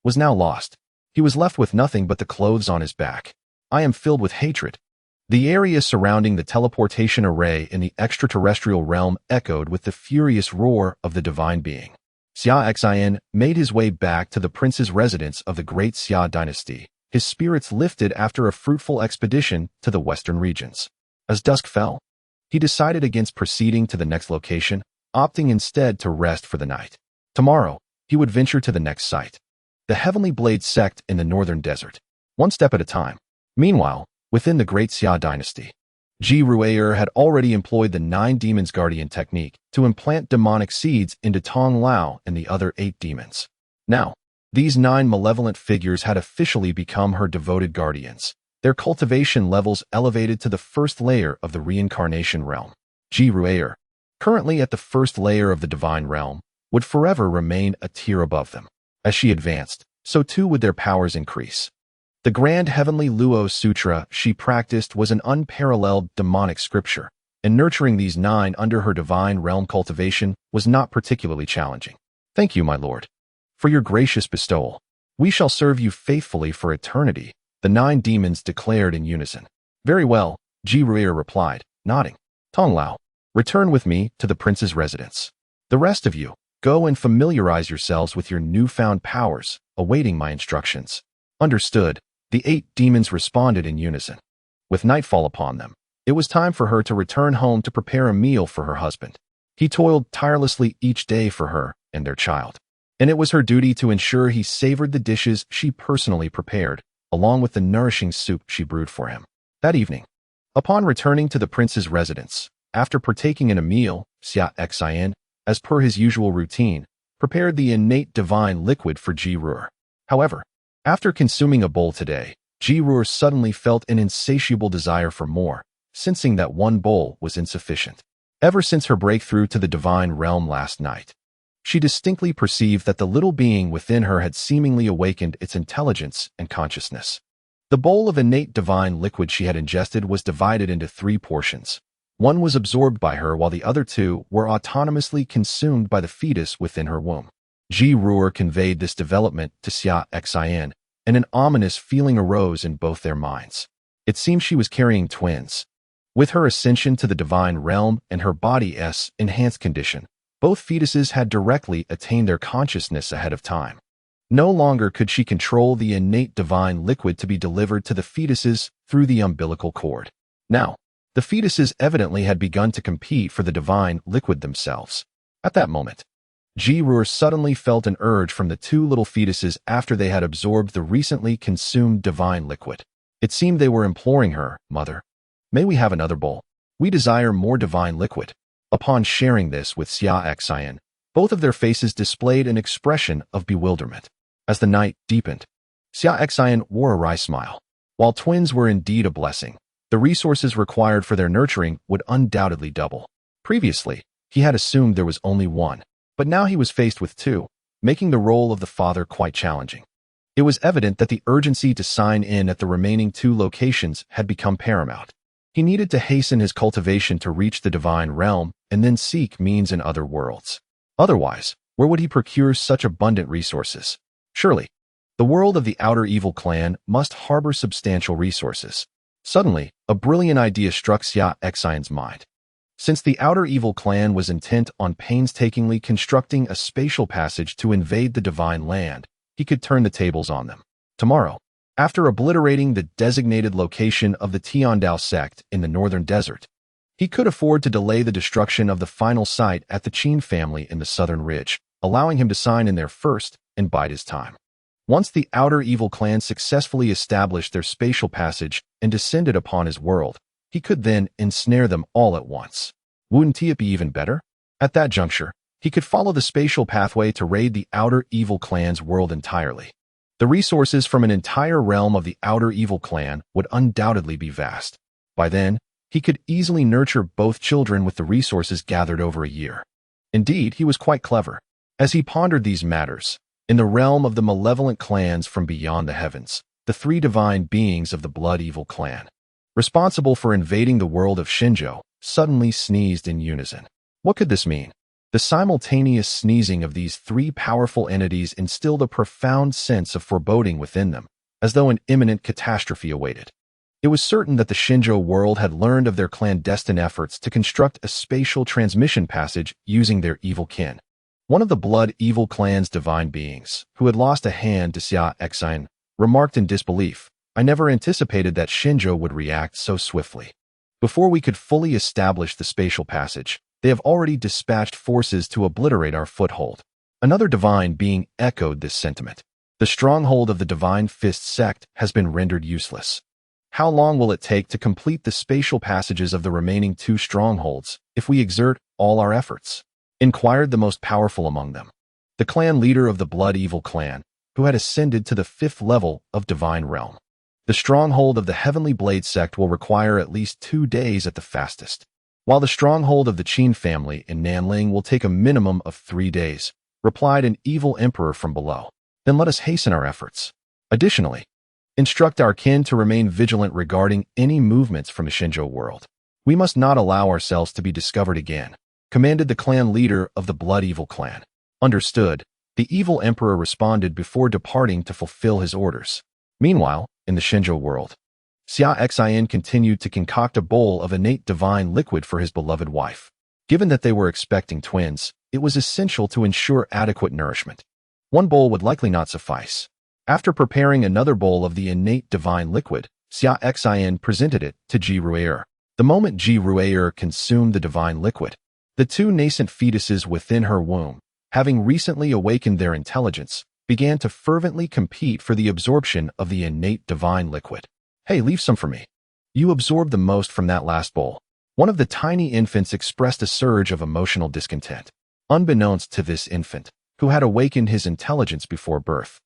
was now lost. He was left with nothing but the clothes on his back. I am filled with hatred. The area surrounding the teleportation array in the extraterrestrial realm echoed with the furious roar of the divine being. Xia Xin made his way back to the prince's residence of the Great Xia dynasty, his spirits lifted after a fruitful expedition to the western regions. As dusk fell, he decided against proceeding to the next location, opting instead to rest for the night. Tomorrow, he would venture to the next site, the Heavenly Blade sect in the northern desert, one step at a time. Meanwhile, within the Great Xia dynasty, Ji Ruier had already employed the 9 Demons Guardian technique to implant demonic seeds into Tong Lao and the other 8 demons. Now, these 9 malevolent figures had officially become her devoted guardians, their cultivation levels elevated to the 1st layer of the reincarnation realm. Ji Ruier, currently at the 1st layer of the divine realm, would forever remain a tier above them. As she advanced, so too would their powers increase. The Grand Heavenly Luo Sutra she practiced was an unparalleled demonic scripture, and nurturing these 9 under her divine realm cultivation was not particularly challenging. Thank you, my lord, for your gracious bestowal. We shall serve you faithfully for eternity, the 9 demons declared in unison. Very well, Ji Ruier replied, nodding. Tong Lao, return with me to the prince's residence. The rest of you, Go and familiarize yourselves with your newfound powers, awaiting my instructions. Understood, the 8 demons responded in unison. With nightfall upon them, it was time for her to return home to prepare a meal for her husband. He toiled tirelessly each day for her and their child, and it was her duty to ensure he savored the dishes she personally prepared, along with the nourishing soup she brewed for him. That evening, upon returning to the prince's residence, after partaking in a meal, Xia Xin, as per his usual routine, prepared the innate divine liquid for Ji-Ruor. However, after consuming a bowl today, Ji-Ruor suddenly felt an insatiable desire for more, sensing that one bowl was insufficient. Ever since her breakthrough to the divine realm last night, she distinctly perceived that the little being within her had seemingly awakened its intelligence and consciousness. The bowl of innate divine liquid she had ingested was divided into 3 portions. One was absorbed by her while the other 2 were autonomously consumed by the fetus within her womb. Ji-Ruor conveyed this development to Xia Xin, and an ominous feeling arose in both their minds. It seemed she was carrying twins. With her ascension to the divine realm and her body's enhanced condition, both fetuses had directly attained their consciousness ahead of time. No longer could she control the innate divine liquid to be delivered to the fetuses through the umbilical cord. Now, the fetuses evidently had begun to compete for the divine liquid themselves. At that moment, Ji-Ruor suddenly felt an urge from the 2 little fetuses after they had absorbed the recently consumed divine liquid. It seemed they were imploring her, "Mother, may we have another bowl? We desire more divine liquid." Upon sharing this with Xia Xin, both of their faces displayed an expression of bewilderment. As the night deepened, Xia Xin wore a wry smile. While twins were indeed a blessing, the resources required for their nurturing would undoubtedly double. Previously, he had assumed there was only one, but now he was faced with 2, making the role of the father quite challenging. It was evident that the urgency to sign in at the remaining 2 locations had become paramount. He needed to hasten his cultivation to reach the divine realm and then seek means in other worlds. Otherwise, where would he procure such abundant resources? Surely, the world of the Outer Evil clan must harbor substantial resources. Suddenly, a brilliant idea struck Xia Xin's mind. Since the Outer Evil clan was intent on painstakingly constructing a spatial passage to invade the divine land, he could turn the tables on them. Tomorrow, after obliterating the designated location of the Tiandao sect in the northern desert, he could afford to delay the destruction of the final site at the Qin family in the southern ridge, allowing him to sign in there first and bide his time. Once the Outer Evil clan successfully established their spatial passage and descended upon his world, he could then ensnare them all at once. Wouldn't it be even better? At that juncture, he could follow the spatial pathway to raid the Outer Evil clan's world entirely. The resources from an entire realm of the Outer Evil clan would undoubtedly be vast. By then, he could easily nurture both children with the resources gathered over a year. Indeed, he was quite clever. As he pondered these matters, in the realm of the malevolent clans from beyond the heavens, the 3 divine beings of the Blood Evil clan, responsible for invading the world of Xinzhou, suddenly sneezed in unison. What could this mean? The simultaneous sneezing of these 3 powerful entities instilled a profound sense of foreboding within them, as though an imminent catastrophe awaited. It was certain that the Xinzhou world had learned of their clandestine efforts to construct a spatial transmission passage using their evil kin. One of the Blood Evil clan's divine beings, who had lost a hand to Xia Xin, remarked in disbelief, "I never anticipated that Xinzhou would react so swiftly. Before we could fully establish the spatial passage, they have already dispatched forces to obliterate our foothold." Another divine being echoed this sentiment. "The stronghold of the Divine Fist sect has been rendered useless. How long will it take to complete the spatial passages of the remaining 2 strongholds if we exert all our efforts?" inquired the most powerful among them, the clan leader of the Blood Evil clan, who had ascended to the 5th level of divine realm. "The stronghold of the Heavenly Blade sect will require at least 2 days at the fastest, while the stronghold of the Qin family in Nanling will take a minimum of 3 days," replied an evil emperor from below. "Then let us hasten our efforts. Additionally, instruct our kin to remain vigilant regarding any movements from the Xinzhou world. We must not allow ourselves to be discovered again," commanded the clan leader of the Blood Evil clan. Understood, the evil emperor responded before departing to fulfill his orders. Meanwhile, in the Xinzhou world, Xia Xin continued to concoct a bowl of innate divine liquid for his beloved wife. Given that they were expecting twins, it was essential to ensure adequate nourishment. One bowl would likely not suffice. After preparing another bowl of the innate divine liquid, Xia Xin presented it to Ji Ruier. The moment Ji Ruier consumed the divine liquid, the two nascent fetuses within her womb, having recently awakened their intelligence, began to fervently compete for the absorption of the innate divine liquid. "Hey, leave some for me. You absorbed the most from that last bowl." One of the tiny infants expressed a surge of emotional discontent. Unbeknownst to this infant, who had awakened his intelligence before birth,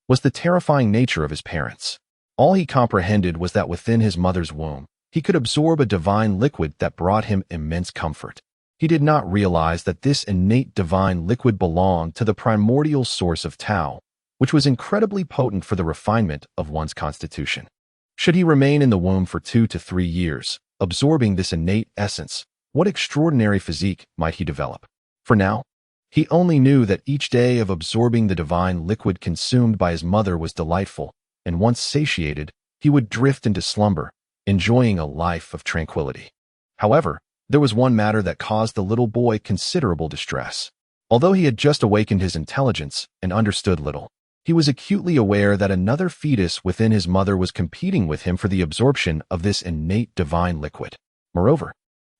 was the terrifying nature of his parents. All he comprehended was that within his mother's womb, he could absorb a divine liquid that brought him immense comfort. He did not realize that this innate divine liquid belonged to the primordial source of Tao, which was incredibly potent for the refinement of one's constitution. Should he remain in the womb for 2 to 3 years, absorbing this innate essence, what extraordinary physique might he develop? For now, he only knew that each day of absorbing the divine liquid consumed by his mother was delightful, and once satiated, he would drift into slumber, enjoying a life of tranquility. However, there was one matter that caused the little boy considerable distress. Although he had just awakened his intelligence and understood little, he was acutely aware that another fetus within his mother was competing with him for the absorption of this innate divine liquid. Moreover,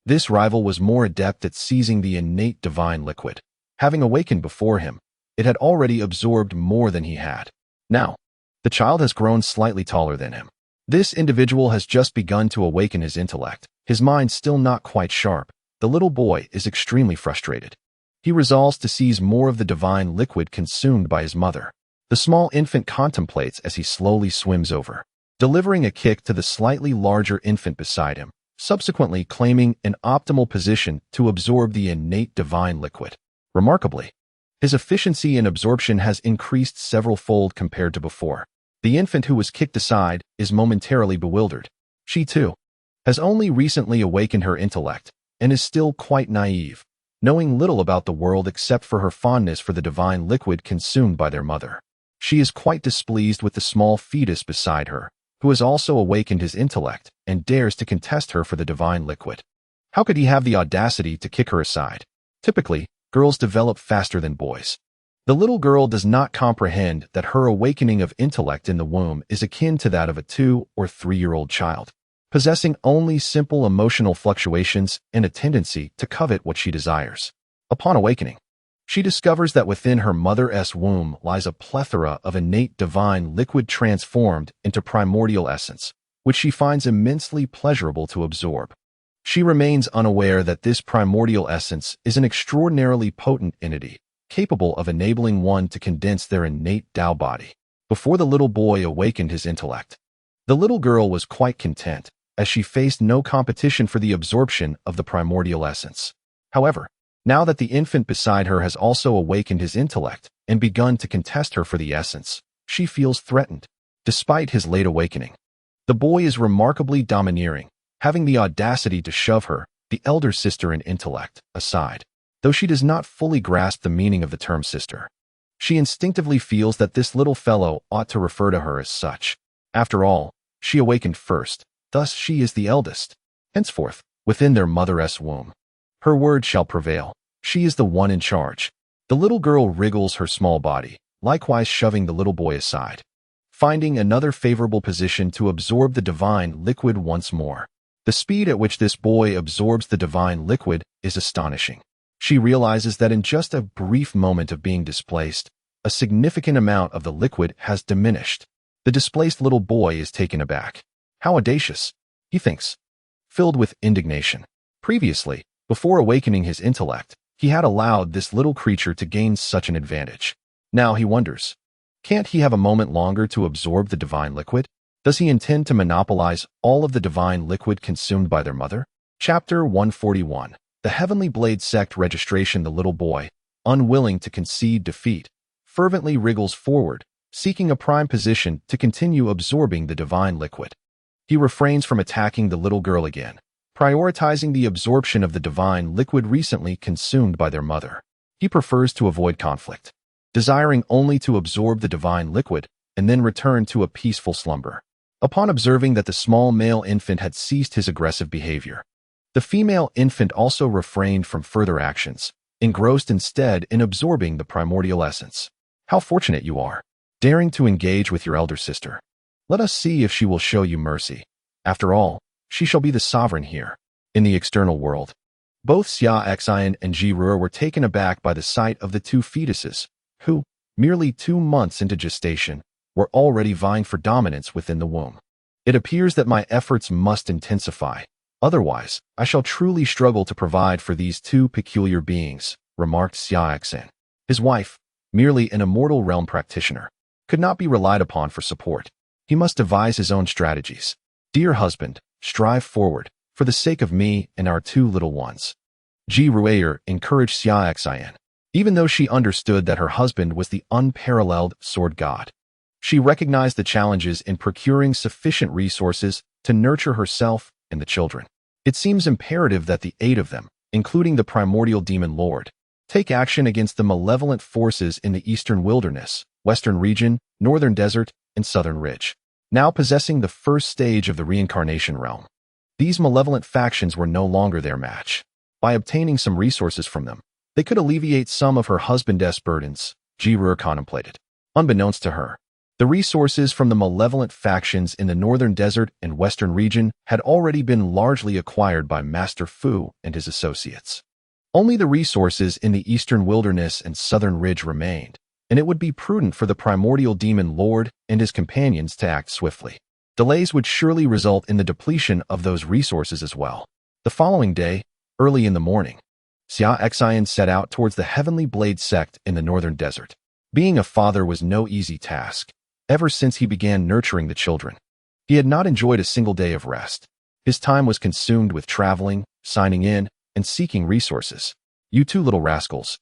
this rival was more adept at seizing the innate divine liquid. Having awakened before him, it had already absorbed more than he had. Now, the child has grown slightly taller than him. This individual has just begun to awaken his intellect, his mind still not quite sharp. The little boy is extremely frustrated. He resolves to seize more of the divine liquid consumed by his mother. The small infant contemplates as he slowly swims over, delivering a kick to the slightly larger infant beside him, subsequently claiming an optimal position to absorb the innate divine liquid. Remarkably, his efficiency in absorption has increased several-fold compared to before. The infant who was kicked aside is momentarily bewildered. She, too, has only recently awakened her intellect and is still quite naive, knowing little about the world except for her fondness for the divine liquid consumed by their mother. She is quite displeased with the small fetus beside her, who has also awakened his intellect and dares to contest her for the divine liquid. How could he have the audacity to kick her aside? Typically, girls develop faster than boys. The little girl does not comprehend that her awakening of intellect in the womb is akin to that of a 2 or 3-year-old child, possessing only simple emotional fluctuations and a tendency to covet what she desires. Upon awakening, she discovers that within her mother's womb lies a plethora of innate divine liquid transformed into primordial essence, which she finds immensely pleasurable to absorb. She remains unaware that this primordial essence is an extraordinarily potent entity, capable of enabling one to condense their innate Tao body. Before the little boy awakened his intellect, the little girl was quite content, as she faced no competition for the absorption of the primordial essence. However, now that the infant beside her has also awakened his intellect and begun to contest her for the essence, she feels threatened. Despite his late awakening, the boy is remarkably domineering, having the audacity to shove her, the elder sister in intellect, aside. Though she does not fully grasp the meaning of the term sister, she instinctively feels that this little fellow ought to refer to her as such. After all, she awakened first, thus she is the eldest. Henceforth, within their mother's womb, her word shall prevail. She is the one in charge. The little girl wriggles her small body, likewise shoving the little boy aside, finding another favorable position to absorb the divine liquid once more. The speed at which this boy absorbs the divine liquid is astonishing. She realizes that in just a brief moment of being displaced, a significant amount of the liquid has diminished. The displaced little boy is taken aback. How audacious, he thinks, filled with indignation. Previously, before awakening his intellect, he had allowed this little creature to gain such an advantage. Now he wonders, can't he have a moment longer to absorb the divine liquid? Does he intend to monopolize all of the divine liquid consumed by their mother? Chapter 141. The Heavenly Blade Sect Registration. The little boy, unwilling to concede defeat, fervently wriggles forward, seeking a prime position to continue absorbing the divine liquid. He refrains from attacking the little girl again, prioritizing the absorption of the divine liquid recently consumed by their mother. He prefers to avoid conflict, desiring only to absorb the divine liquid and then return to a peaceful slumber. Upon observing that the small male infant had ceased his aggressive behavior, the female infant also refrained from further actions, engrossed instead in absorbing the primordial essence. How fortunate you are, daring to engage with your elder sister. Let us see if she will show you mercy. After all, she shall be the sovereign here. In the external world, both Xia Xin and Ji Ruo were taken aback by the sight of the two fetuses, who, merely 2 months into gestation, were already vying for dominance within the womb. It appears that my efforts must intensify. Otherwise, I shall truly struggle to provide for these two peculiar beings, remarked Xia Xin. His wife, merely an immortal realm practitioner, could not be relied upon for support. He must devise his own strategies. Dear husband, strive forward, for the sake of me and our 2 little ones. Ji Ruo encouraged Xia Xin, even though she understood that her husband was the unparalleled sword god. She recognized the challenges in procuring sufficient resources to nurture herself and the children. It seems imperative that the 8 of them, including the primordial demon lord, take action against the malevolent forces in the eastern wilderness, western region, northern desert, and southern ridge, now possessing the first stage of the reincarnation realm. These malevolent factions were no longer their match. By obtaining some resources from them, they could alleviate some of her husband's burdens, Ji Ruo contemplated. Unbeknownst to her, the resources from the malevolent factions in the northern desert and western region had already been largely acquired by Master Fu and his associates. Only the resources in the eastern wilderness and southern ridge remained, and it would be prudent for the primordial demon lord and his companions to act swiftly. Delays would surely result in the depletion of those resources as well. The following day, early in the morning, Xia Xin set out towards the Heavenly Blade sect in the northern desert. Being a father was no easy task. Ever since he began nurturing the children, he had not enjoyed a single day of rest. His time was consumed with traveling, signing in, and seeking resources. You 2 little rascals,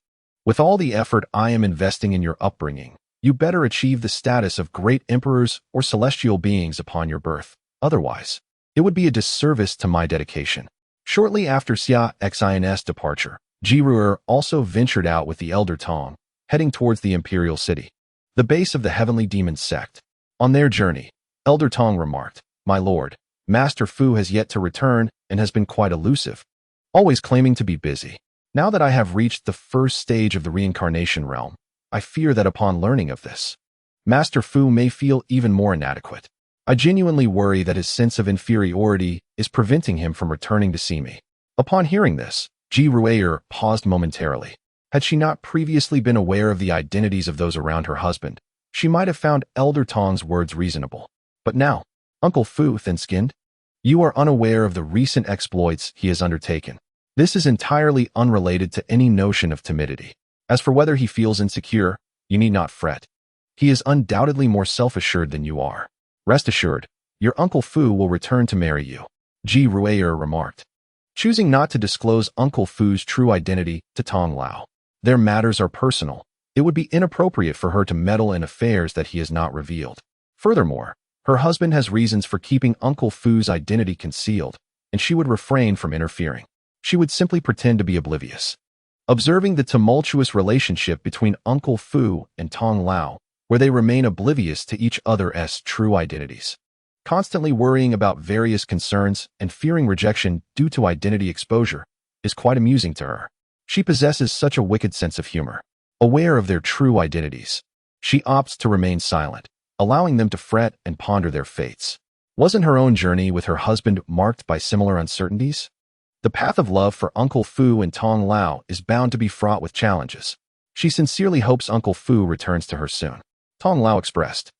with all the effort I am investing in your upbringing, you better achieve the status of great emperors or celestial beings upon your birth. Otherwise, it would be a disservice to my dedication. Shortly after Xia Xin's departure, Ji Ruo also ventured out with the elder Tong, heading towards the imperial city, the base of the Heavenly Demon Sect. On their journey, Elder Tong remarked, "My lord, Master Fu has yet to return and has been quite elusive, always claiming to be busy. Now that I have reached the first stage of the reincarnation realm, I fear that upon learning of this, Master Fu may feel even more inadequate. I genuinely worry that his sense of inferiority is preventing him from returning to see me." Upon hearing this, Ji Ruo paused momentarily. Had she not previously been aware of the identities of those around her husband, she might have found Elder Tong's words reasonable. But now, Uncle Fu, thin-skinned, you are unaware of the recent exploits he has undertaken. This is entirely unrelated to any notion of timidity. As for whether he feels insecure, you need not fret. He is undoubtedly more self-assured than you are. Rest assured, your Uncle Fu will return to marry you, Ji Ruo remarked, choosing not to disclose Uncle Fu's true identity to Tong Lao. Their matters are personal. It would be inappropriate for her to meddle in affairs that he has not revealed. Furthermore, her husband has reasons for keeping Uncle Fu's identity concealed, and she would refrain from interfering. She would simply pretend to be oblivious. Observing the tumultuous relationship between Uncle Fu and Tong Lao, where they remain oblivious to each other's true identities, constantly worrying about various concerns and fearing rejection due to identity exposure, is quite amusing to her. She possesses such a wicked sense of humor. Aware of their true identities, she opts to remain silent, allowing them to fret and ponder their fates. Wasn't her own journey with her husband marked by similar uncertainties? The path of love for Uncle Fu and Tong Lao is bound to be fraught with challenges. She sincerely hopes Uncle Fu returns to her soon. Tong Lao expressed,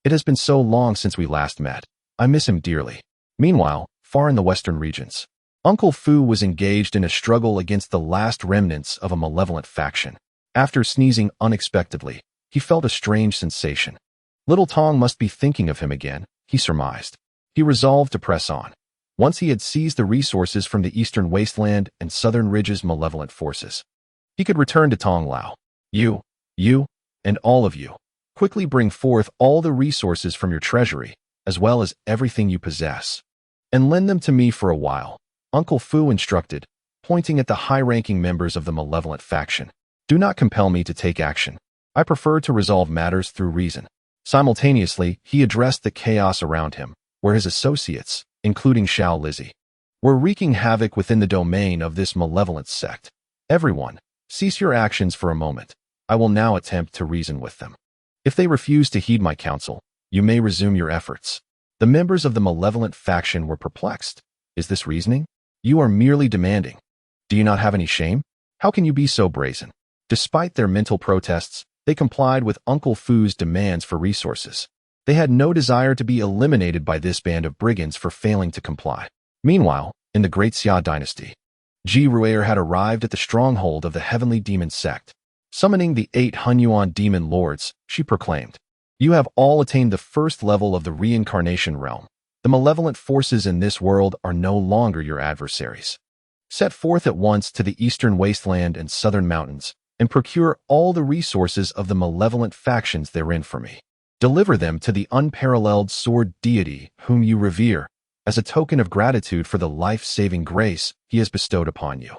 "It has been so long since we last met. I miss him dearly." Meanwhile, far in the western regions, Uncle Fu was engaged in a struggle against the last remnants of a malevolent faction. After sneezing unexpectedly, he felt a strange sensation. Little Tong must be thinking of him again, he surmised. He resolved to press on. Once he had seized the resources from the eastern wasteland and southern ridge's malevolent forces, he could return to Tong Lao. You, and all of you, quickly bring forth all the resources from your treasury, as well as everything you possess, and lend them to me for a while, Uncle Fu instructed, pointing at the high-ranking members of the malevolent faction. Do not compel me to take action. I prefer to resolve matters through reason. Simultaneously, he addressed the chaos around him, where his associates, including Xiao Lizzie, were wreaking havoc within the domain of this malevolent sect. Everyone, Cease your actions for a moment. I will now attempt to reason with them. If they refuse to heed my counsel, you may resume your efforts." The members of the malevolent faction were perplexed. Is this reasoning? You are merely demanding. Do you not have any shame? How can you be so brazen? Despite their mental protests, they complied with Uncle Fu's demands for resources. They had no desire to be eliminated by this band of brigands for failing to comply. Meanwhile, in the Great Xia dynasty, Ji had arrived at the stronghold of the Heavenly Demon Sect. Summoning the 8 Hunyuan demon lords, she proclaimed, "You have all attained the first level of the reincarnation realm. The malevolent forces in this world are no longer your adversaries. Set forth at once to the eastern wasteland and southern mountains, and procure all the resources of the malevolent factions therein for me. Deliver them to the unparalleled sword deity whom you revere, as a token of gratitude for the life-saving grace he has bestowed upon you."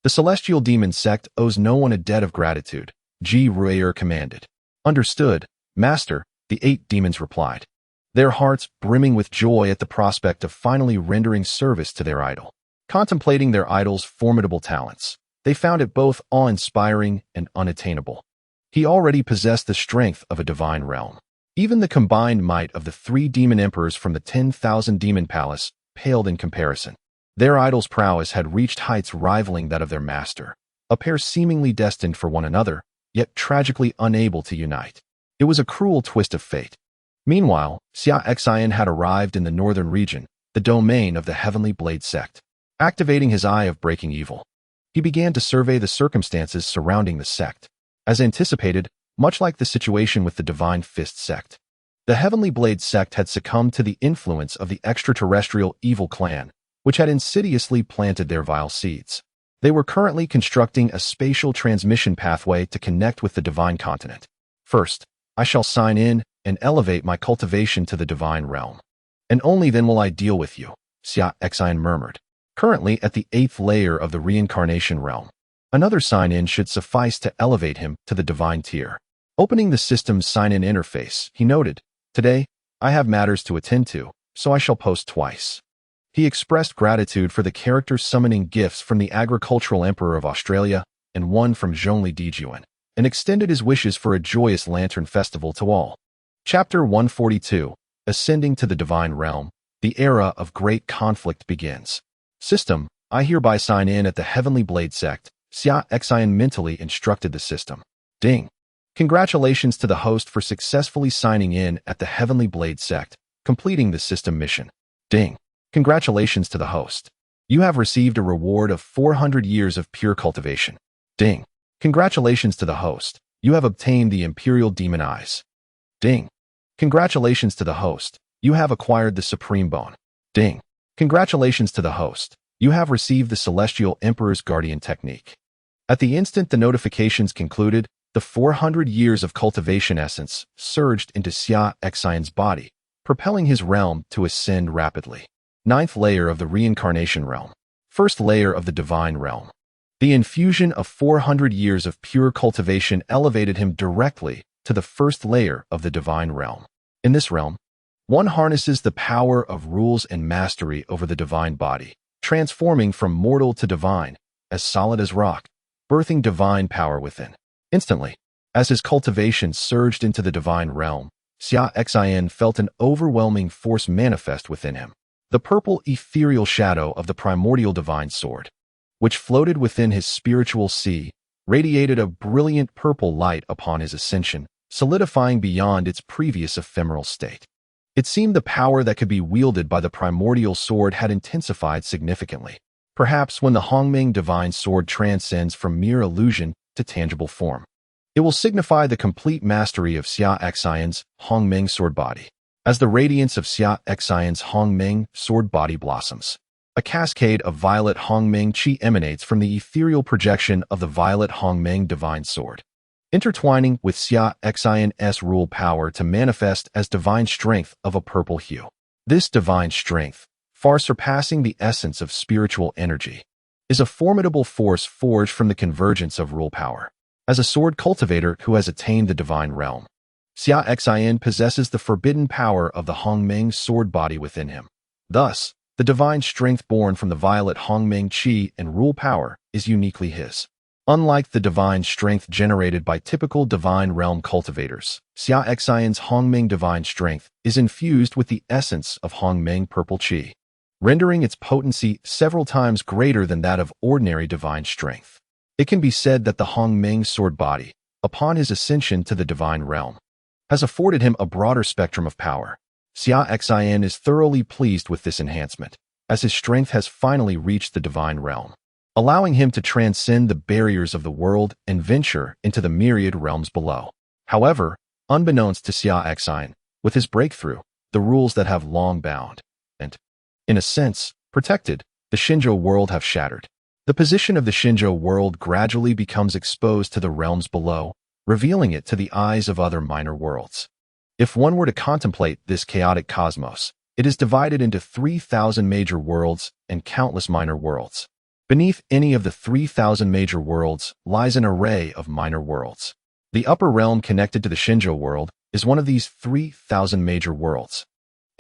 The celestial demon sect owes no one a debt of gratitude, Ji commanded. "Understood, Master," the 8 demons replied, their hearts brimming with joy at the prospect of finally rendering service to their idol. Contemplating their idol's formidable talents, they found it both awe-inspiring and unattainable. He already possessed the strength of a divine realm. Even the combined might of the 3 demon emperors from the 10,000 demon palace paled in comparison. Their idol's prowess had reached heights rivaling that of their master, a pair seemingly destined for one another, yet tragically unable to unite. It was a cruel twist of fate. Meanwhile, Xia Xin had arrived in the northern region, the domain of the Heavenly Blade Sect. Activating his eye of breaking evil, he began to survey the circumstances surrounding the sect. As anticipated, much like the situation with the Divine Fist sect, the Heavenly Blade sect had succumbed to the influence of the extraterrestrial evil clan, which had insidiously planted their vile seeds. They were currently constructing a spatial transmission pathway to connect with the divine continent. "First, I shall sign in and elevate my cultivation to the divine realm. And only then will I deal with you," Xia Xin murmured. Currently at the 8th layer of the reincarnation realm, another sign-in should suffice to elevate him to the divine tier. Opening the system's sign-in interface, he noted, "Today, I have matters to attend to, so I shall post twice." He expressed gratitude for the character summoning gifts from the Agricultural Emperor of Australia and one from Zhongli Dijuan, and extended his wishes for a joyous lantern festival to all. Chapter 142, Ascending to the Divine Realm, the Era of Great Conflict begins. "System, I hereby sign in at the Heavenly Blade Sect," Xia Xin mentally instructed the system. Ding. Congratulations to the host for successfully signing in at the Heavenly Blade Sect, completing the system mission. Ding. Congratulations to the host. You have received a reward of 400 years of pure cultivation. Ding. Congratulations to the host. You have obtained the Imperial Demon Eyes. Ding. Congratulations to the host. You have acquired the Supreme Bone. Ding. Congratulations to the host. You have received the Celestial Emperor's Guardian Technique. At the instant the notifications concluded, the 400 years of cultivation essence surged into Xia Xin's body, propelling his realm to ascend rapidly. 9th layer of the reincarnation realm. 1st layer of the divine realm. The infusion of 400 years of pure cultivation elevated him directly to the 1st layer of the divine realm. In this realm, one harnesses the power of rules and mastery over the divine body, transforming from mortal to divine, as solid as rock, birthing divine power within. Instantly, as his cultivation surged into the divine realm, Xia Xin felt an overwhelming force manifest within him. The purple ethereal shadow of the primordial divine sword, which floated within his spiritual sea, radiated a brilliant purple light upon his ascension, solidifying beyond its previous ephemeral state. It seemed the power that could be wielded by the primordial sword had intensified significantly. Perhaps when the Hongmeng divine sword transcends from mere illusion to tangible form, it will signify the complete mastery of Xia Xin's Hongmeng sword body. As the radiance of Xia Xin's Hongmeng sword body blossoms, a cascade of violet Hongmeng chi emanates from the ethereal projection of the violet Hongmeng divine sword, intertwining with Xia Xin's rule power to manifest as divine strength of a purple hue. This divine strength, far surpassing the essence of spiritual energy, is a formidable force forged from the convergence of rule power. As a sword cultivator who has attained the divine realm, Xia Xin possesses the forbidden power of the Hongmeng sword body within him. Thus, the divine strength born from the violet Hongmeng chi and rule power is uniquely his. Unlike the divine strength generated by typical divine realm cultivators, Xia Xin's Hongming divine strength is infused with the essence of Hongming purple qi, rendering its potency several times greater than that of ordinary divine strength. It can be said that the Hongming sword body, upon his ascension to the divine realm, has afforded him a broader spectrum of power. Xia Xin is thoroughly pleased with this enhancement, as his strength has finally reached the divine realm, allowing him to transcend the barriers of the world and venture into the myriad realms below. However, unbeknownst to Xia Xin, with his breakthrough, the rules that have long bound and, in a sense, protected the Xinzhou world have shattered. The position of the Xinzhou world gradually becomes exposed to the realms below, revealing it to the eyes of other minor worlds. If one were to contemplate this chaotic cosmos, it is divided into 3,000 major worlds and countless minor worlds. Beneath any of the 3,000 major worlds lies an array of minor worlds. The upper realm connected to the Xinzhou world is one of these 3,000 major worlds,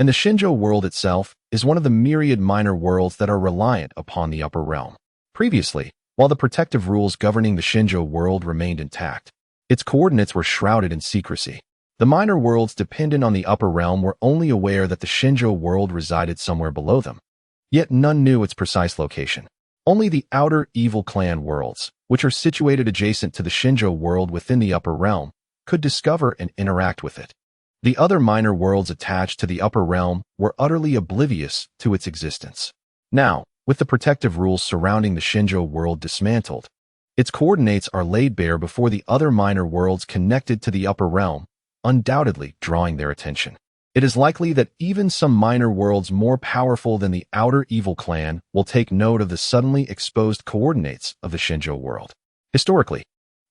and the Xinzhou world itself is one of the myriad minor worlds that are reliant upon the upper realm. Previously, while the protective rules governing the Xinzhou world remained intact, its coordinates were shrouded in secrecy. The minor worlds dependent on the upper realm were only aware that the Xinzhou world resided somewhere below them, yet none knew its precise location. Only the outer evil clan worlds, which are situated adjacent to the Xinzhou world within the upper realm, could discover and interact with it. The other minor worlds attached to the upper realm were utterly oblivious to its existence. Now, with the protective rules surrounding the Xinzhou world dismantled, its coordinates are laid bare before the other minor worlds connected to the upper realm, undoubtedly drawing their attention. It is likely that even some minor worlds more powerful than the outer evil clan will take note of the suddenly exposed coordinates of the Xinzhou world. Historically,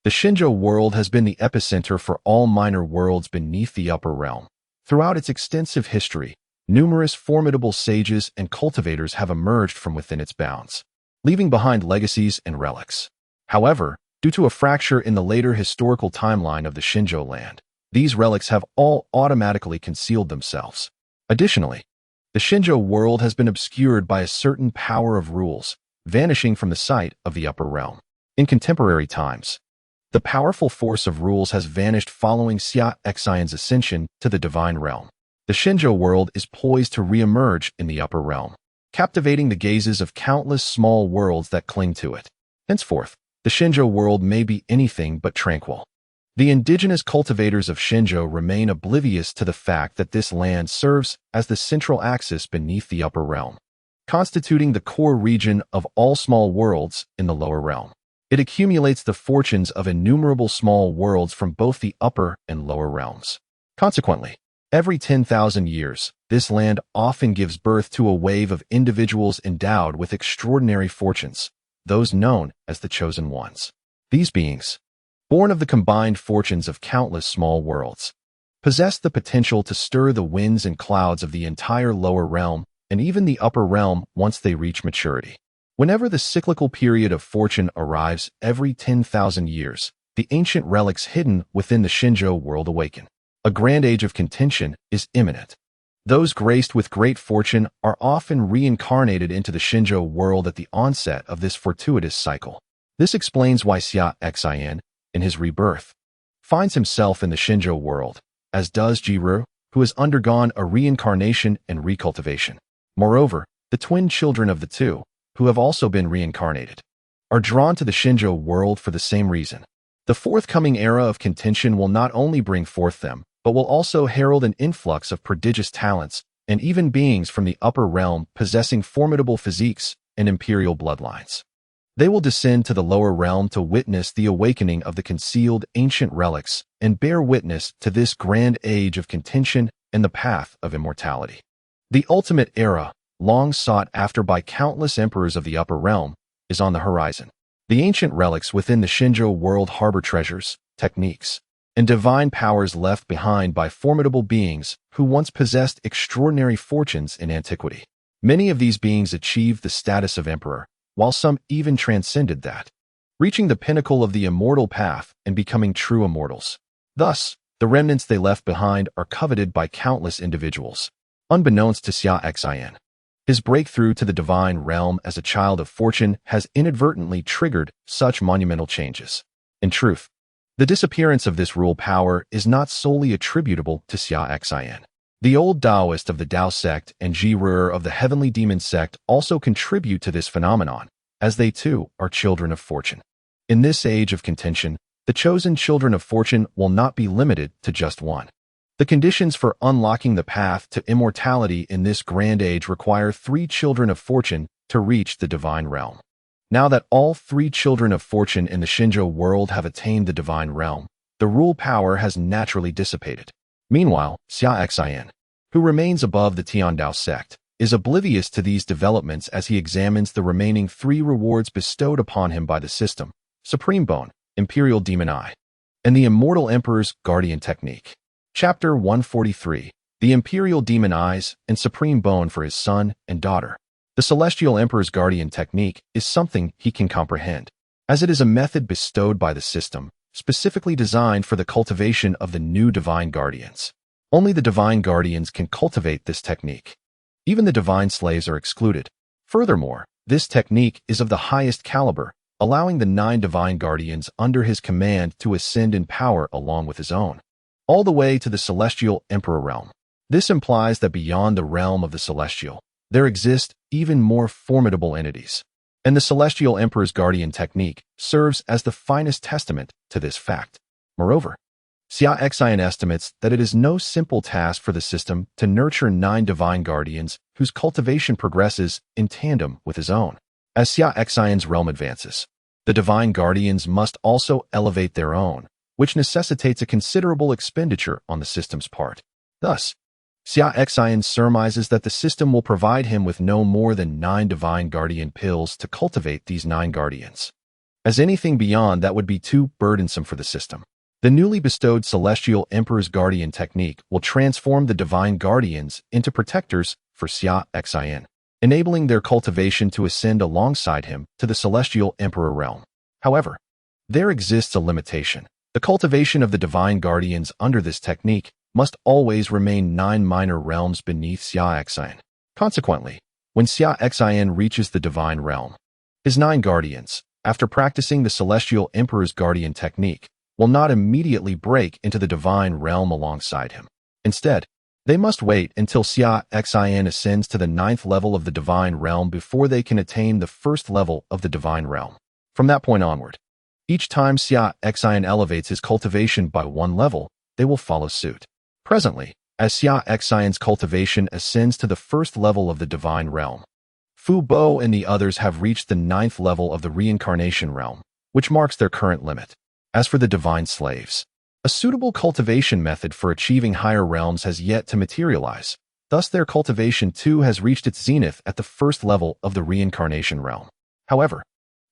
the Xinzhou world has been the epicenter for all minor worlds beneath the upper realm. Throughout its extensive history, numerous formidable sages and cultivators have emerged from within its bounds, leaving behind legacies and relics. However, due to a fracture in the later historical timeline of the Xinzhou land, these relics have all automatically concealed themselves. Additionally, the Xinzhou world has been obscured by a certain power of rules, vanishing from the sight of the upper realm. In contemporary times, the powerful force of rules has vanished following Xia Xin's ascension to the divine realm. The Xinzhou world is poised to re-emerge in the upper realm, captivating the gazes of countless small worlds that cling to it. Henceforth, the Xinzhou world may be anything but tranquil. The indigenous cultivators of Xinzhou remain oblivious to the fact that this land serves as the central axis beneath the upper realm, constituting the core region of all small worlds in the lower realm. It accumulates the fortunes of innumerable small worlds from both the upper and lower realms. Consequently, every 10,000 years, this land often gives birth to a wave of individuals endowed with extraordinary fortunes, those known as the Chosen Ones. These beings, born of the combined fortunes of countless small worlds, possess the potential to stir the winds and clouds of the entire lower realm and even the upper realm once they reach maturity. Whenever the cyclical period of fortune arrives every 10,000 years, the ancient relics hidden within the Xinzhou world awaken. A grand age of contention is imminent. Those graced with great fortune are often reincarnated into the Xinzhou world at the onset of this fortuitous cycle. This explains why Xia Xin, in his rebirth, finds himself in the Xinzhou world, as does Jiru, who has undergone a reincarnation and recultivation. Moreover, the twin children of the two, who have also been reincarnated, are drawn to the Xinzhou world for the same reason. The forthcoming era of contention will not only bring forth them, but will also herald an influx of prodigious talents and even beings from the upper realm possessing formidable physiques and imperial bloodlines. They will descend to the lower realm to witness the awakening of the concealed ancient relics and bear witness to this grand age of contention and the path of immortality. The ultimate era, long sought after by countless emperors of the upper realm, is on the horizon. The ancient relics within the Xinzhou world harbor treasures, techniques, and divine powers left behind by formidable beings who once possessed extraordinary fortunes in antiquity. Many of these beings achieved the status of emperor, while some even transcended that, reaching the pinnacle of the immortal path and becoming true immortals. Thus, the remnants they left behind are coveted by countless individuals. Unbeknownst to Xia Xin, His breakthrough to the divine realm as a child of fortune has inadvertently triggered such monumental changes. In truth, the disappearance of this rule power is not solely attributable to Xia Xin. The old Taoist of the Tao sect and Zhiruer of the heavenly demon sect also contribute to this phenomenon, as they too are children of fortune. In this age of contention, the chosen children of fortune will not be limited to just one. The conditions for unlocking the path to immortality in this grand age require 3 children of fortune to reach the divine realm. Now that all 3 children of fortune in the Shinjo world have attained the divine realm, the rule power has naturally dissipated. Meanwhile, Xia Xin, who remains above the Tiandao sect, is oblivious to these developments as he examines the remaining 3 rewards bestowed upon him by the system: Supreme Bone, Imperial Demon Eye, and the Immortal Emperor's Guardian Technique. Chapter 143, The Imperial Demon Eyes and Supreme Bone for his son and daughter. The Celestial Emperor's Guardian Technique is something he can comprehend, as it is a method bestowed by the system, specifically designed for the cultivation of the new Divine Guardians. Only the Divine Guardians can cultivate this technique. Even the Divine Slaves are excluded. Furthermore, this technique is of the highest caliber, allowing the 9 Divine Guardians under his command to ascend in power along with his own, all the way to the Celestial Emperor realm. This implies that beyond the realm of the Celestial, there exist even more formidable entities. And the Celestial Emperor's Guardian Technique serves as the finest testament to this fact. Moreover, Xia Xin estimates that it is no simple task for the system to nurture 9 Divine Guardians whose cultivation progresses in tandem with his own. As Xia Xin's realm advances, the Divine Guardians must also elevate their own, which necessitates a considerable expenditure on the system's part. Thus, Xia Xin surmises that the system will provide him with no more than 9 Divine Guardian pills to cultivate these 9 Guardians, as anything beyond that would be too burdensome for the system. The newly bestowed Celestial Emperor's Guardian Technique will transform the Divine Guardians into protectors for Xia Xin, enabling their cultivation to ascend alongside him to the Celestial Emperor realm. However, there exists a limitation. The cultivation of the Divine Guardians under this technique must always remain 9 minor realms beneath Xia Xin. Consequently, when Xia Xin reaches the Divine Realm, his 9 Guardians, after practicing the Celestial Emperor's Guardian Technique, will not immediately break into the Divine Realm alongside him. Instead, they must wait until Xia Xin ascends to the 9th level of the Divine Realm before they can attain the 1st level of the Divine Realm. From that point onward, each time Xia Xin elevates his cultivation by 1 level, they will follow suit. Presently, as Xia Xin's cultivation ascends to the 1st level of the Divine Realm, Fu Bo and the others have reached the 9th level of the Reincarnation Realm, which marks their current limit. As for the Divine Slaves, a suitable cultivation method for achieving higher realms has yet to materialize. Thus, their cultivation too has reached its zenith at the 1st level of the Reincarnation Realm. However,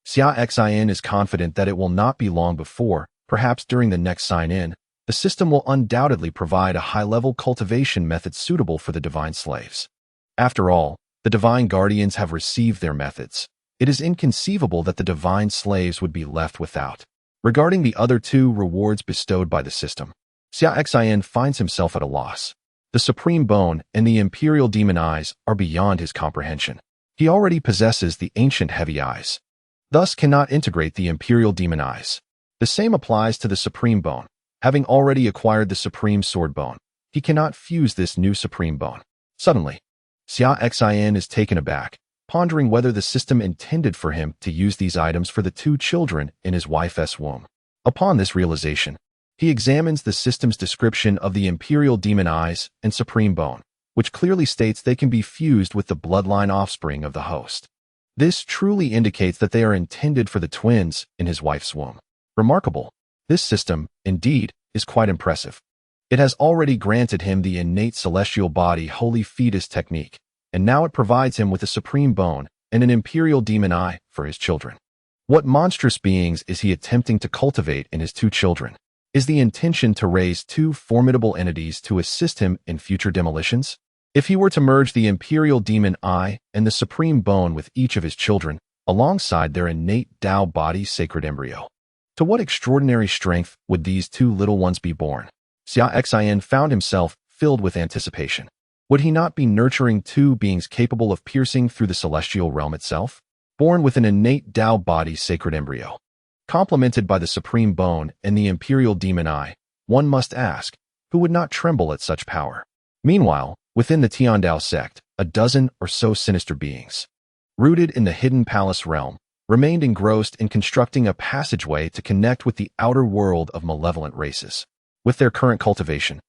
Xia Xin is confident that it will not be long before, perhaps during the next sign-in, the system will undoubtedly provide a high-level cultivation method suitable for the Divine Slaves. After all, the Divine Guardians have received their methods. It is inconceivable that the Divine Slaves would be left without. Regarding the other 2 rewards bestowed by the system, Xia Xin finds himself at a loss. The Supreme Bone and the Imperial Demon Eyes are beyond his comprehension. He already possesses the ancient Heavy Eyes, thus cannot integrate the Imperial Demon Eyes. The same applies to the Supreme Bone. Having already acquired the Supreme Sword Bone, he cannot fuse this new Supreme Bone. Suddenly, Xia Xin is taken aback, pondering whether the system intended for him to use these items for the 2 children in his wife's womb. Upon this realization, he examines the system's description of the Imperial Demon Eyes and Supreme Bone, which clearly states they can be fused with the bloodline offspring of the host. This truly indicates that they are intended for the twins in his wife's womb. Remarkable. This system, indeed, is quite impressive. It has already granted him the innate celestial body Holy Fetus technique, and now it provides him with a Supreme Bone and an Imperial Demon Eye for his children. What monstrous beings is he attempting to cultivate in his 2 children? Is the intention to raise 2 formidable entities to assist him in future demolitions? If he were to merge the Imperial Demon Eye and the Supreme Bone with each of his children, alongside their innate Tao body sacred embryo, to what extraordinary strength would these 2 little ones be born? Xia Xin found himself filled with anticipation. Would he not be nurturing two beings capable of piercing through the celestial realm itself? Born with an innate Tao body sacred embryo, complemented by the supreme bone and the imperial demon eye, one must ask, who would not tremble at such power? Meanwhile, within the Tiandao sect, a dozen or so sinister beings, rooted in the hidden palace realm, remained engrossed in constructing a passageway to connect with the outer world of malevolent races. With their current cultivation,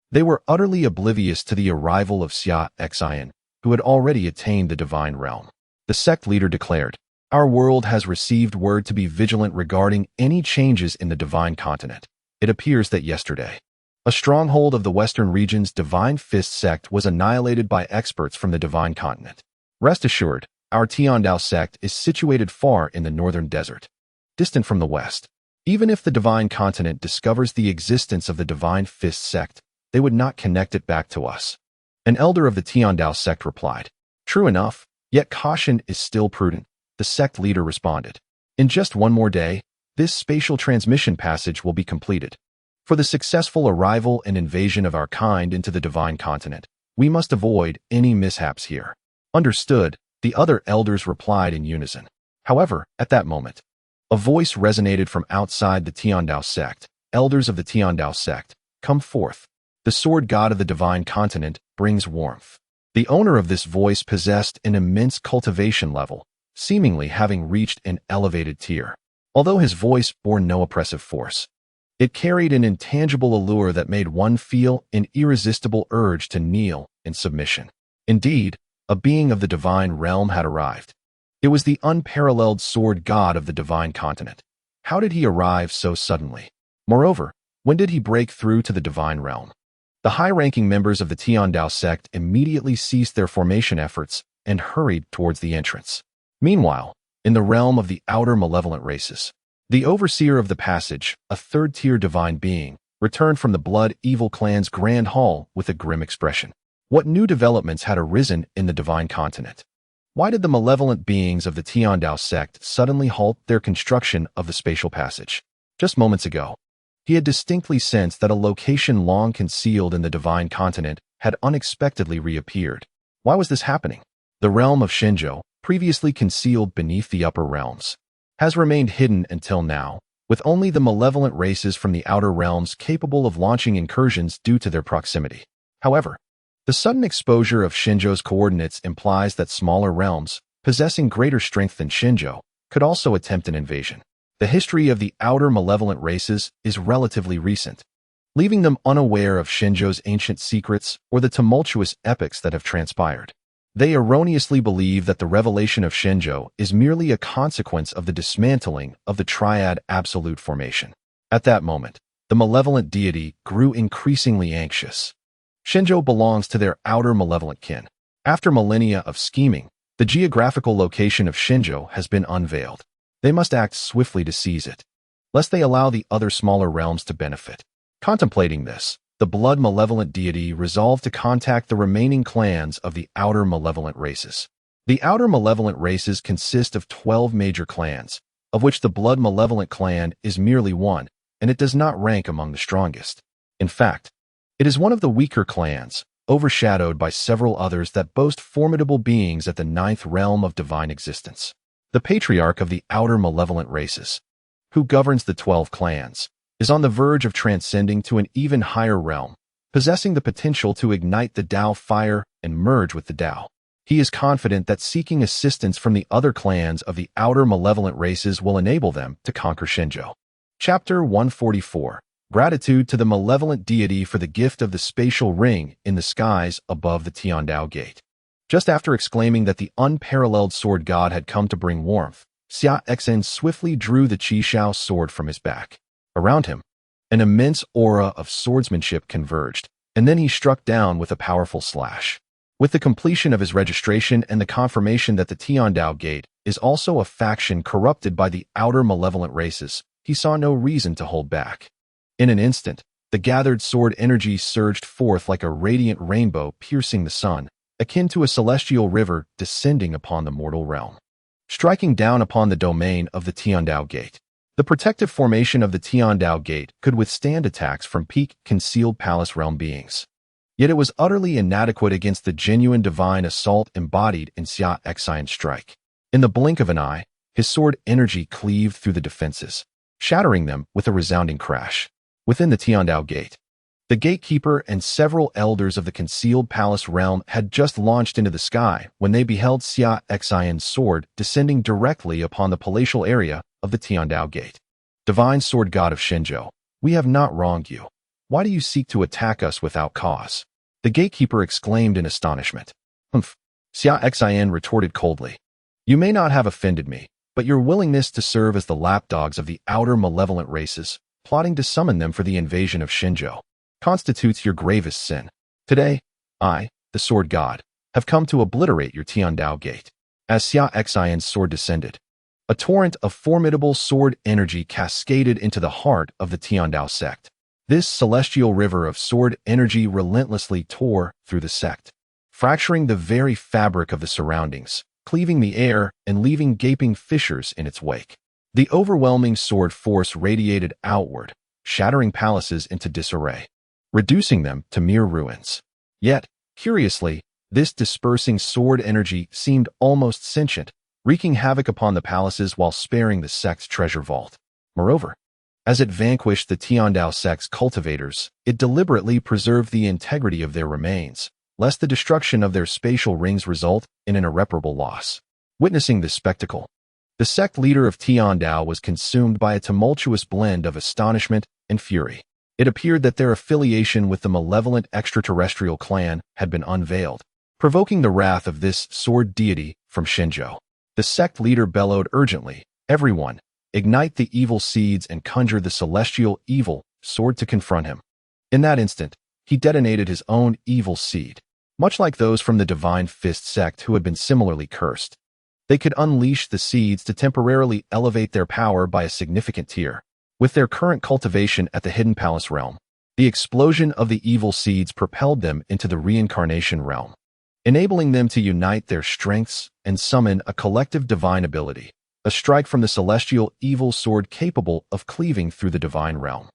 they were utterly oblivious to the arrival of Xia Xin, who had already attained the divine realm. The sect leader declared, "Our world has received word to be vigilant regarding any changes in the divine continent. It appears that yesterday, a stronghold of the Western region's Divine Fist sect was annihilated by experts from the divine continent. Rest assured, our Tiandao sect is situated far in the northern desert, distant from the west. Even if the divine continent discovers the existence of the Divine Fist sect, they would not connect it back to us." An elder of the Tiandao sect replied. "True enough, yet caution is still prudent," the sect leader responded. "In just one more day, this spatial transmission passage will be completed. For the successful arrival and invasion of our kind into the divine continent, we must avoid any mishaps here." "Understood," the other elders replied in unison. However, at that moment, a voice resonated from outside the Tiandao sect. "Elders of the Tiandao sect, come forth. The sword god of the divine continent brings warmth." The owner of this voice possessed an immense cultivation level, seemingly having reached an elevated tier. Although his voice bore no oppressive force, it carried an intangible allure that made one feel an irresistible urge to kneel in submission. Indeed, a being of the divine realm had arrived. It was the unparalleled sword god of the divine continent. How did he arrive so suddenly? Moreover, when did he break through to the divine realm? The high-ranking members of the Tiandao sect immediately ceased their formation efforts and hurried towards the entrance. Meanwhile, in the realm of the outer malevolent races, the overseer of the passage, a third-tier divine being, returned from the Blood Evil clan's grand hall with a grim expression. What new developments had arisen in the divine continent? Why did the malevolent beings of the Tiandao sect suddenly halt their construction of the spatial passage? Just moments ago, he had distinctly sensed that a location long concealed in the divine continent had unexpectedly reappeared. Why was this happening? The realm of Xinzhou, previously concealed beneath the upper realms, has remained hidden until now, with only the malevolent races from the outer realms capable of launching incursions due to their proximity. However, the sudden exposure of Xinzhou's coordinates implies that smaller realms, possessing greater strength than Xinzhou, could also attempt an invasion. The history of the outer malevolent races is relatively recent, leaving them unaware of Xinzhou's ancient secrets or the tumultuous epochs that have transpired. They erroneously believe that the revelation of Xinzhou is merely a consequence of the dismantling of the Triad Absolute formation. At that moment, the malevolent deity grew increasingly anxious. Xinzhou belongs to their outer malevolent kin. After millennia of scheming, the geographical location of Xinzhou has been unveiled. They must act swiftly to seize it, lest they allow the other smaller realms to benefit. Contemplating this, the blood malevolent deity resolved to contact the remaining clans of the outer malevolent races. The outer malevolent races consist of 12 major clans, of which the blood malevolent clan is merely one, and it does not rank among the strongest. In fact, it is one of the weaker clans, overshadowed by several others that boast formidable beings at the 9th realm of divine existence. The patriarch of the outer malevolent races, who governs the 12 clans, is on the verge of transcending to an even higher realm, possessing the potential to ignite the Tao fire and merge with the Tao. He is confident that seeking assistance from the other clans of the outer malevolent races will enable them to conquer Xinzhou. Chapter 144. Gratitude to the malevolent deity for the gift of the spatial ring in the skies above the Tiandao gate. Just after exclaiming that the unparalleled sword god had come to bring warmth, Xia Xin swiftly drew the Qishao sword from his back. Around him, an immense aura of swordsmanship converged, and then he struck down with a powerful slash. With the completion of his registration and the confirmation that the Tiandao gate is also a faction corrupted by the outer malevolent races, he saw no reason to hold back. In an instant, the gathered sword energy surged forth like a radiant rainbow piercing the sun, akin to a celestial river descending upon the mortal realm, striking down upon the domain of the Tiandao gate. The protective formation of the Tiandao gate could withstand attacks from peak concealed palace realm beings. Yet it was utterly inadequate against the genuine divine assault embodied in Xia Xin's strike. In the blink of an eye, his sword energy cleaved through the defenses, shattering them with a resounding crash. Within the Tiandao Gate, the gatekeeper and several elders of the concealed palace realm had just launched into the sky when they beheld Xia Xin's sword descending directly upon the palatial area of the Tiandao Gate. Divine Sword God of Shenzhou, we have not wronged you. Why do you seek to attack us without cause? The gatekeeper exclaimed in astonishment. Humph. Xia Xin retorted coldly. You may not have offended me, but your willingness to serve as the lapdogs of the outer malevolent races, plotting to summon them for the invasion of Shenzhou, constitutes your gravest sin. Today, I, the Sword God, have come to obliterate your Tiandao Gate. As Xia Xin's sword descended, a torrent of formidable sword energy cascaded into the heart of the Tiandao sect. This celestial river of sword energy relentlessly tore through the sect, fracturing the very fabric of the surroundings, cleaving the air and leaving gaping fissures in its wake. The overwhelming sword force radiated outward, shattering palaces into disarray, reducing them to mere ruins. Yet, curiously, this dispersing sword energy seemed almost sentient, wreaking havoc upon the palaces while sparing the sect's treasure vault. Moreover, as it vanquished the Tiandao sect's cultivators, it deliberately preserved the integrity of their remains, lest the destruction of their spatial rings result in an irreparable loss. Witnessing this spectacle, the sect leader of Tiandao was consumed by a tumultuous blend of astonishment and fury. It appeared that their affiliation with the malevolent extraterrestrial clan had been unveiled, provoking the wrath of this sword deity from Shenzhou. The sect leader bellowed urgently, "Everyone, ignite the evil seeds and conjure the celestial evil sword to confront him." In that instant, he detonated his own evil seed. Much like those from the Divine Fist sect who had been similarly cursed, they could unleash the seeds to temporarily elevate their power by a significant tier. With their current cultivation at the Hidden Palace realm, the explosion of the evil seeds propelled them into the reincarnation realm, enabling them to unite their strengths and summon a collective divine ability, a strike from the celestial evil sword capable of cleaving through the divine realm,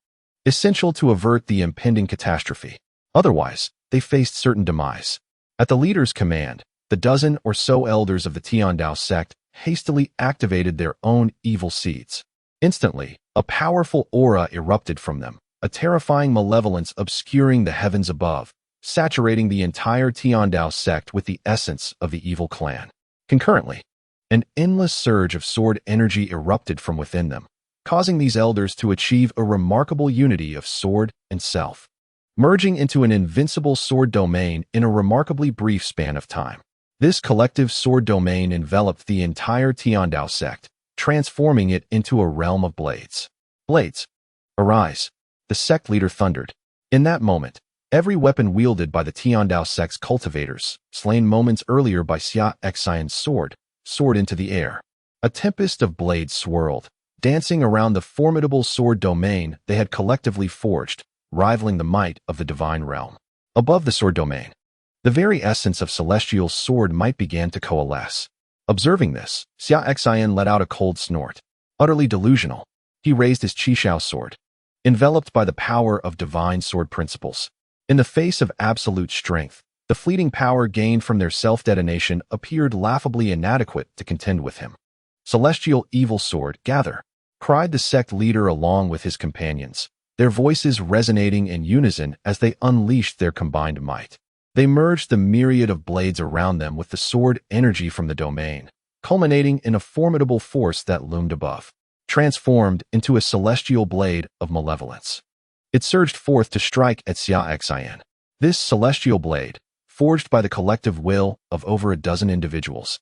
essential to avert the impending catastrophe. Otherwise, they faced certain demise. At the leader's command, the dozen or so elders of the Tiandao sect hastily activated their own evil seeds. Instantly, a powerful aura erupted from them, a terrifying malevolence obscuring the heavens above, saturating the entire Tiandao sect with the essence of the evil clan. Concurrently, an endless surge of sword energy erupted from within them, causing these elders to achieve a remarkable unity of sword and self, merging into an invincible sword domain in a remarkably brief span of time. This collective sword domain enveloped the entire Tiandao sect, transforming it into a realm of blades. Blades, arise, the sect leader thundered. In that moment, every weapon wielded by the Tiandao sect's cultivators, slain moments earlier by Xia Xin's sword, soared into the air. A tempest of blades swirled, dancing around the formidable sword domain they had collectively forged, rivaling the might of the divine realm. Above the sword domain, the very essence of celestial sword might began to coalesce. Observing this, Xia Xin let out a cold snort. Utterly delusional, he raised his Qishao sword, enveloped by the power of divine sword principles. In the face of absolute strength, the fleeting power gained from their self-detonation appeared laughably inadequate to contend with him. "Celestial evil sword, gather!" cried the sect leader along with his companions, their voices resonating in unison as they unleashed their combined might. They merged the myriad of blades around them with the sword energy from the domain, culminating in a formidable force that loomed above, transformed into a celestial blade of malevolence. It surged forth to strike at Xia Xin. This celestial blade, forged by the collective will of over a dozen individuals,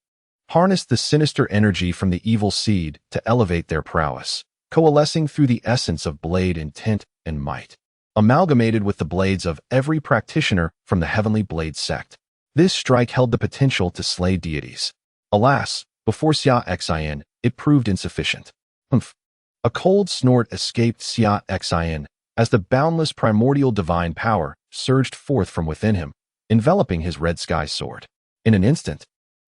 harnessed the sinister energy from the evil seed to elevate their prowess, coalescing through the essence of blade intent and might, amalgamated with the blades of every practitioner from the Heavenly Blade sect. This strike held the potential to slay deities. Alas, before Xia Xin, it proved insufficient. Humph! A cold snort escaped Xia Xin as the boundless primordial divine power surged forth from within him, enveloping his red sky sword. In an instant,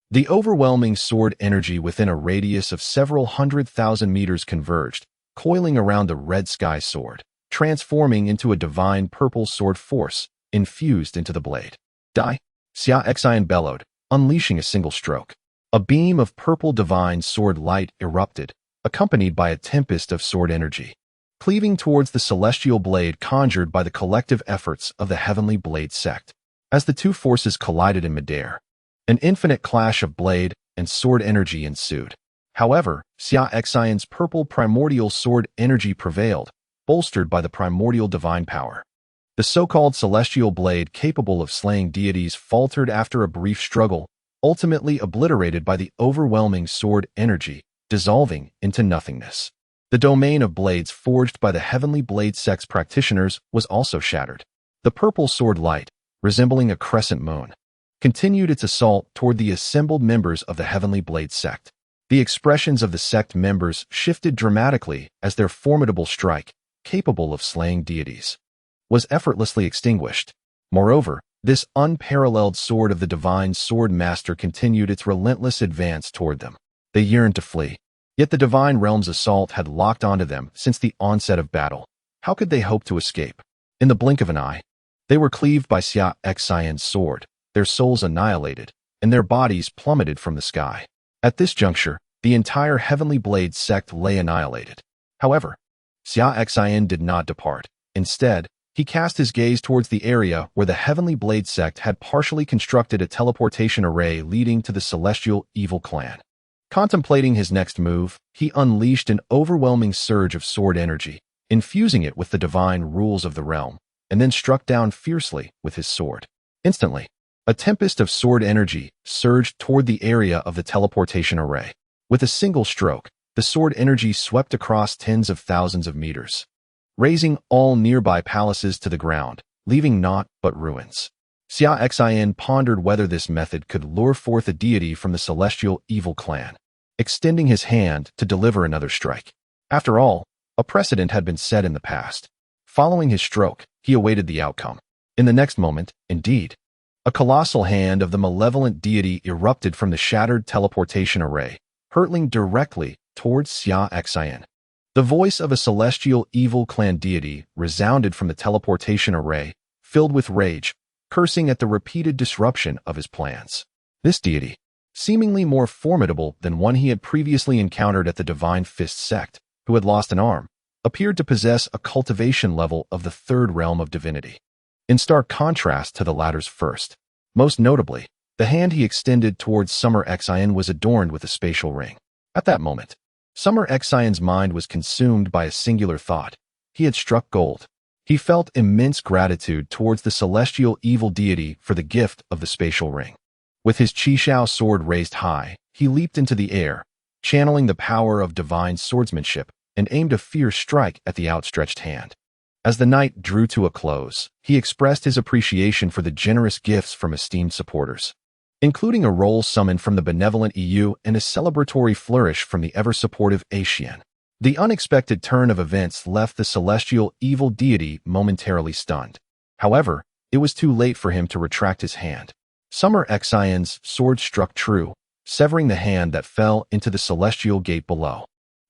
the overwhelming sword energy within a radius of several 100,000 meters converged, coiling around the red sky sword, transforming into a divine purple sword force, infused into the blade. Die! Xia Xin bellowed, unleashing a single stroke. A beam of purple divine sword light erupted, accompanied by a tempest of sword energy, cleaving towards the celestial blade conjured by the collective efforts of the Heavenly Blade Sect. As the two forces collided in midair, an infinite clash of blade and sword energy ensued. However, Xia Xin's purple primordial sword energy prevailed, bolstered by the primordial divine power. The so-called celestial blade capable of slaying deities faltered after a brief struggle, ultimately obliterated by the overwhelming sword energy, dissolving into nothingness. The domain of blades forged by the Heavenly Blade Sect's practitioners was also shattered. The purple sword light, resembling a crescent moon, continued its assault toward the assembled members of the Heavenly Blade Sect. The expressions of the sect members shifted dramatically as their formidable strike, capable of slaying deities, was effortlessly extinguished. Moreover, this unparalleled sword of the divine sword master continued its relentless advance toward them. They yearned to flee, yet the divine realm's assault had locked onto them since the onset of battle. How could they hope to escape? In the blink of an eye, they were cleaved by Xia Xin's sword, their souls annihilated, and their bodies plummeted from the sky. At this juncture, the entire Heavenly Blade Sect lay annihilated. However, Xia Xin did not depart. Instead, he cast his gaze towards the area where the Heavenly Blade Sect had partially constructed a teleportation array leading to the Celestial Evil Clan. Contemplating his next move, he unleashed an overwhelming surge of sword energy, infusing it with the divine rules of the realm, and then struck down fiercely with his sword. Instantly, a tempest of sword energy surged toward the area of the teleportation array. With a single stroke, the sword energy swept across tens of thousands of meters, razing all nearby palaces to the ground, leaving naught but ruins. Xia Xin pondered whether this method could lure forth a deity from the Celestial Evil Clan, extending his hand to deliver another strike. After all, a precedent had been set in the past. Following his stroke, he awaited the outcome. In the next moment, indeed, a colossal hand of the malevolent deity erupted from the shattered teleportation array, hurtling directly towards Xia Xin. The voice of a Celestial Evil Clan deity resounded from the teleportation array, filled with rage, cursing at the repeated disruption of his plans. This deity, seemingly more formidable than one he had previously encountered at the Divine Fist sect, who had lost an arm, appeared to possess a cultivation level of the third realm of divinity, in stark contrast to the latter's first. Most notably, the hand he extended towards Summer Xin was adorned with a spatial ring. At that moment, Summer Xion's mind was consumed by a singular thought. He had struck gold. He felt immense gratitude towards the celestial evil deity for the gift of the spatial ring. With his Qishao sword raised high, he leaped into the air, channeling the power of divine swordsmanship, and aimed a fierce strike at the outstretched hand. As the night drew to a close, he expressed his appreciation for the generous gifts from esteemed supporters, including a roll summoned from the benevolent EU and a celebratory flourish from the ever-supportive Xia Xin. The unexpected turn of events left the celestial evil deity momentarily stunned. However, it was too late for him to retract his hand. Summer Xion's sword struck true, severing the hand that fell into the celestial gate below.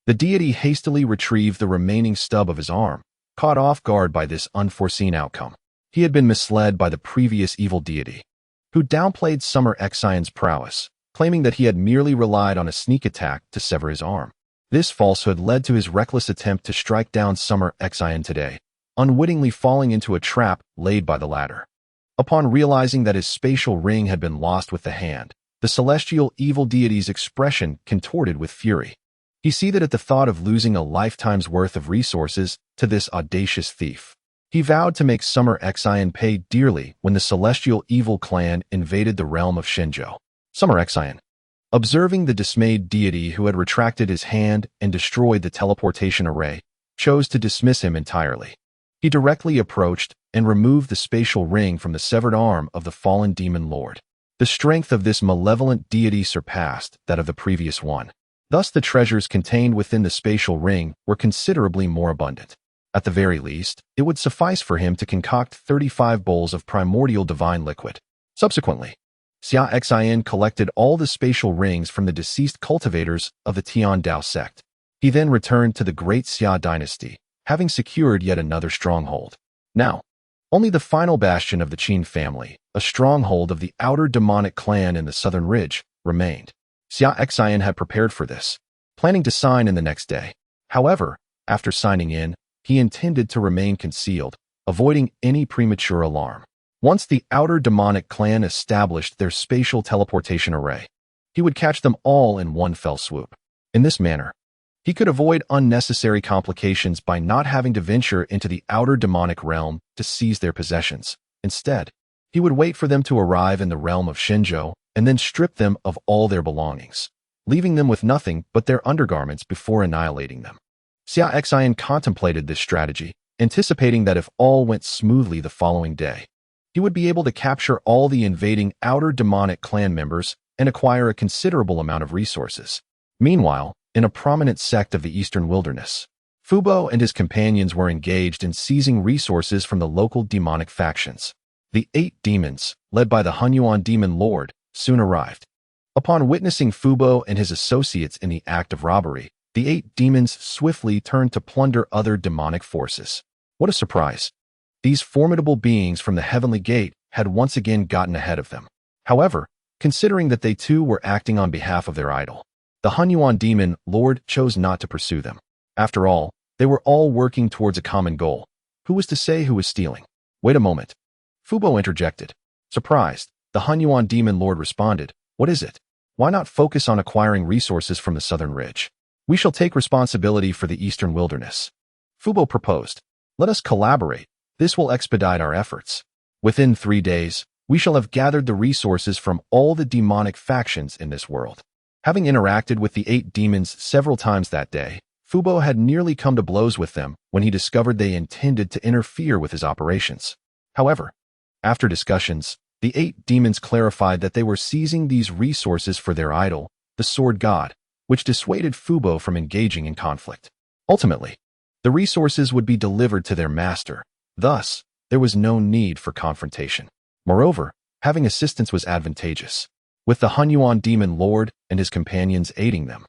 The deity hastily retrieved the remaining stub of his arm, caught off guard by this unforeseen outcome. He had been misled by the previous evil deity, who downplayed Summer Xion's prowess, claiming that he had merely relied on a sneak attack to sever his arm. This falsehood led to his reckless attempt to strike down Summer Xion today, unwittingly falling into a trap laid by the latter. Upon realizing that his spatial ring had been lost with the hand, the celestial evil deity's expression contorted with fury. He seethed at the thought of losing a lifetime's worth of resources to this audacious thief. He vowed to make Summer Xion pay dearly when the celestial evil clan invaded the realm of Shenzhou. Summer Xion, observing the dismayed deity who had retracted his hand and destroyed the teleportation array, chose to dismiss him entirely. He directly approached and removed the spatial ring from the severed arm of the fallen demon lord. The strength of this malevolent deity surpassed that of the previous one. Thus the treasures contained within the spatial ring were considerably more abundant. At the very least, it would suffice for him to concoct 35 bowls of primordial divine liquid. Subsequently, Xia Xin collected all the spatial rings from the deceased cultivators of the Tiandao sect. He then returned to the great Xia dynasty, having secured yet another stronghold. Now, Only the final bastion of the Qin family, a stronghold of the outer demonic clan in the southern ridge, remained. Xia Xin had prepared for this, planning to sign in the next day. However, after signing in, he intended to remain concealed, avoiding any premature alarm. Once the outer demonic clan established their spatial teleportation array, he would catch them all in one fell swoop. In this manner, he could avoid unnecessary complications by not having to venture into the outer demonic realm to seize their possessions. Instead, he would wait for them to arrive in the realm of Shenzhou and then strip them of all their belongings, leaving them with nothing but their undergarments before annihilating them. Xia Xin contemplated this strategy, anticipating that if all went smoothly the following day, he would be able to capture all the invading outer demonic clan members and acquire a considerable amount of resources. Meanwhile, in a prominent sect of the eastern wilderness, Fubo and his companions were engaged in seizing resources from the local demonic factions. The 8 demons, led by the Hunyuan demon lord, soon arrived. Upon witnessing Fubo and his associates in the act of robbery, the 8 demons swiftly turned to plunder other demonic forces. What a surprise! These formidable beings from the Heavenly Gate had once again gotten ahead of them. However, considering that they too were acting on behalf of their idol, the Hunyuan demon lord chose not to pursue them. After all, they were all working towards a common goal. Who was to say who was stealing? Wait a moment. Fubo interjected. Surprised, the Hunyuan demon lord responded, What is it? Why not focus on acquiring resources from the southern ridge? We shall take responsibility for the eastern wilderness. Fubo proposed. Let us collaborate. This will expedite our efforts. Within 3 days, we shall have gathered the resources from all the demonic factions in this world. Having interacted with the 8 demons several times that day, Fubo had nearly come to blows with them when he discovered they intended to interfere with his operations. However, after discussions, the 8 demons clarified that they were seizing these resources for their idol, the Sword God, which dissuaded Fubo from engaging in conflict. Ultimately, the resources would be delivered to their master. Thus, there was no need for confrontation. Moreover, having assistance was advantageous. With the Hunyuan demon lord and his companions aiding them,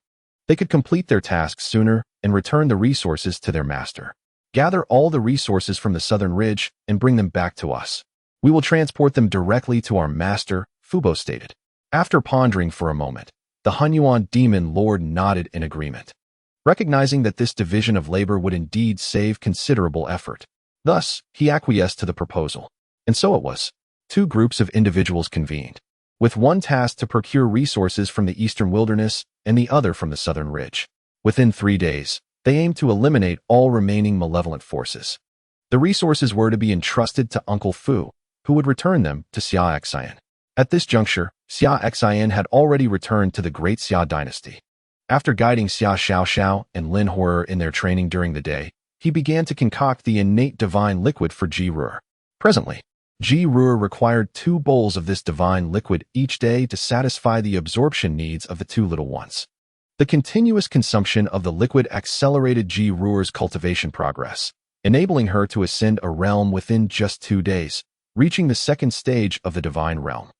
they could complete their tasks sooner and return the resources to their master. Gather all the resources from the southern ridge and bring them back to us. We will transport them directly to our master, Fubo stated. After pondering for a moment, the Hunyuan demon lord nodded in agreement, recognizing that this division of labor would indeed save considerable effort. Thus, he acquiesced to the proposal. And so it was. 2 groups of individuals convened, with one tasked to procure resources from the eastern wilderness and the other from the southern ridge. Within 3 days, they aimed to eliminate all remaining malevolent forces. The resources were to be entrusted to Uncle Fu, who would return them to Xia Xin. At this juncture, Xia Xin had already returned to the Great Xia dynasty. After guiding Xia Xiaoxiao and Lin Horror in their training during the day, he began to concoct the innate divine liquid for Ji Ruer. Presently, Ji Ruer required 2 bowls of this divine liquid each day to satisfy the absorption needs of the 2 little ones. The continuous consumption of the liquid accelerated Ji Ruer's cultivation progress, enabling her to ascend a realm within just 2 days, reaching the 2nd stage of the divine realm.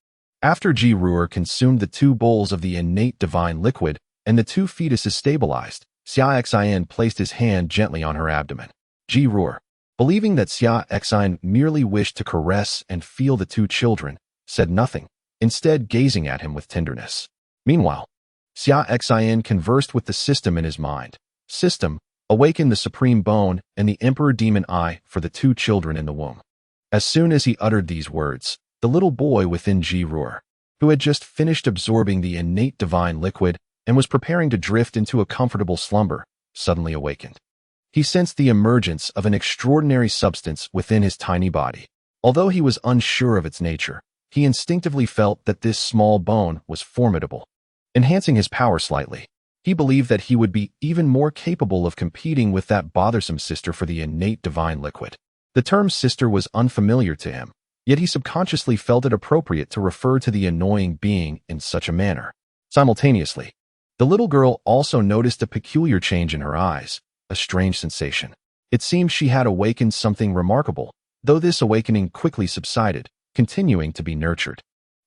After Ji Ruer consumed the 2 bowls of the innate divine liquid and the 2 fetuses stabilized, Xia Xin placed his hand gently on her abdomen. Ji Ruer, believing that Xia Xin merely wished to caress and feel the 2 children, said nothing, instead gazing at him with tenderness. Meanwhile, Xia Xin conversed with the system in his mind. System, awaken the supreme bone and the emperor demon eye for the 2 children in the womb. As soon as he uttered these words, the little boy within Ji Ruer, who had just finished absorbing the innate divine liquid and was preparing to drift into a comfortable slumber, suddenly awakened. He sensed the emergence of an extraordinary substance within his tiny body. Although he was unsure of its nature, he instinctively felt that this small bone was formidable. Enhancing his power slightly, he believed that he would be even more capable of competing with that bothersome sister for the innate divine liquid. The term sister was unfamiliar to him, yet he subconsciously felt it appropriate to refer to the annoying being in such a manner. Simultaneously, the little girl also noticed a peculiar change in her eyes, a strange sensation. It seemed she had awakened something remarkable, though this awakening quickly subsided, continuing to be nurtured.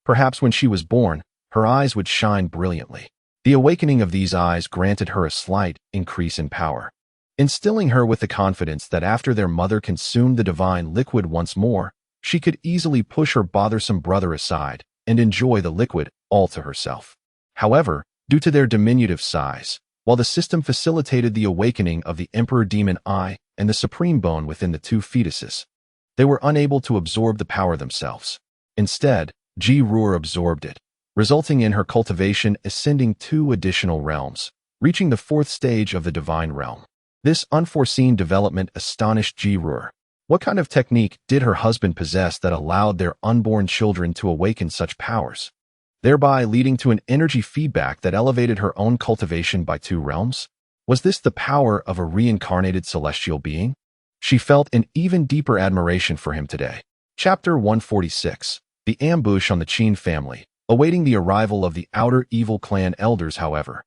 Perhaps when she was born, her eyes would shine brilliantly. The awakening of these eyes granted her a slight increase in power. instilling her with the confidence that after their mother consumed the divine liquid once more, she could easily push her bothersome brother aside and enjoy the liquid all to herself. However, due to their diminutive size, while the system facilitated the awakening of the Emperor Demon Eye and the Supreme Bone within the two fetuses, they were unable to absorb the power themselves. Instead, Ji-Ruor absorbed it, resulting in her cultivation ascending 2 additional realms, reaching the 4th stage of the divine realm. This unforeseen development astonished Ji-Ruor. What kind of technique did her husband possess that allowed their unborn children to awaken such powers, thereby leading to an energy feedback that elevated her own cultivation by 2 realms? Was this the power of a reincarnated celestial being? She felt an even deeper admiration for him today. Chapter 146. The ambush on the Qin family. Awaiting the arrival of the outer evil clan elders, however,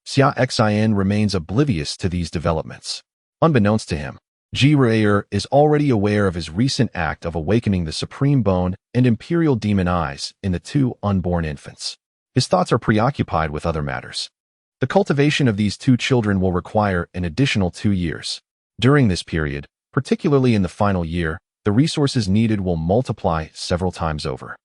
Xia Xin remains oblivious to these developments. Unbeknownst to him, Ji-Ruor is already aware of his recent act of awakening the Supreme Bone and Imperial Demon Eyes in the 2 unborn infants. His thoughts are preoccupied with other matters. The cultivation of these 2 children will require an additional 2 years. During this period, particularly in the final year, the resources needed will multiply several times over.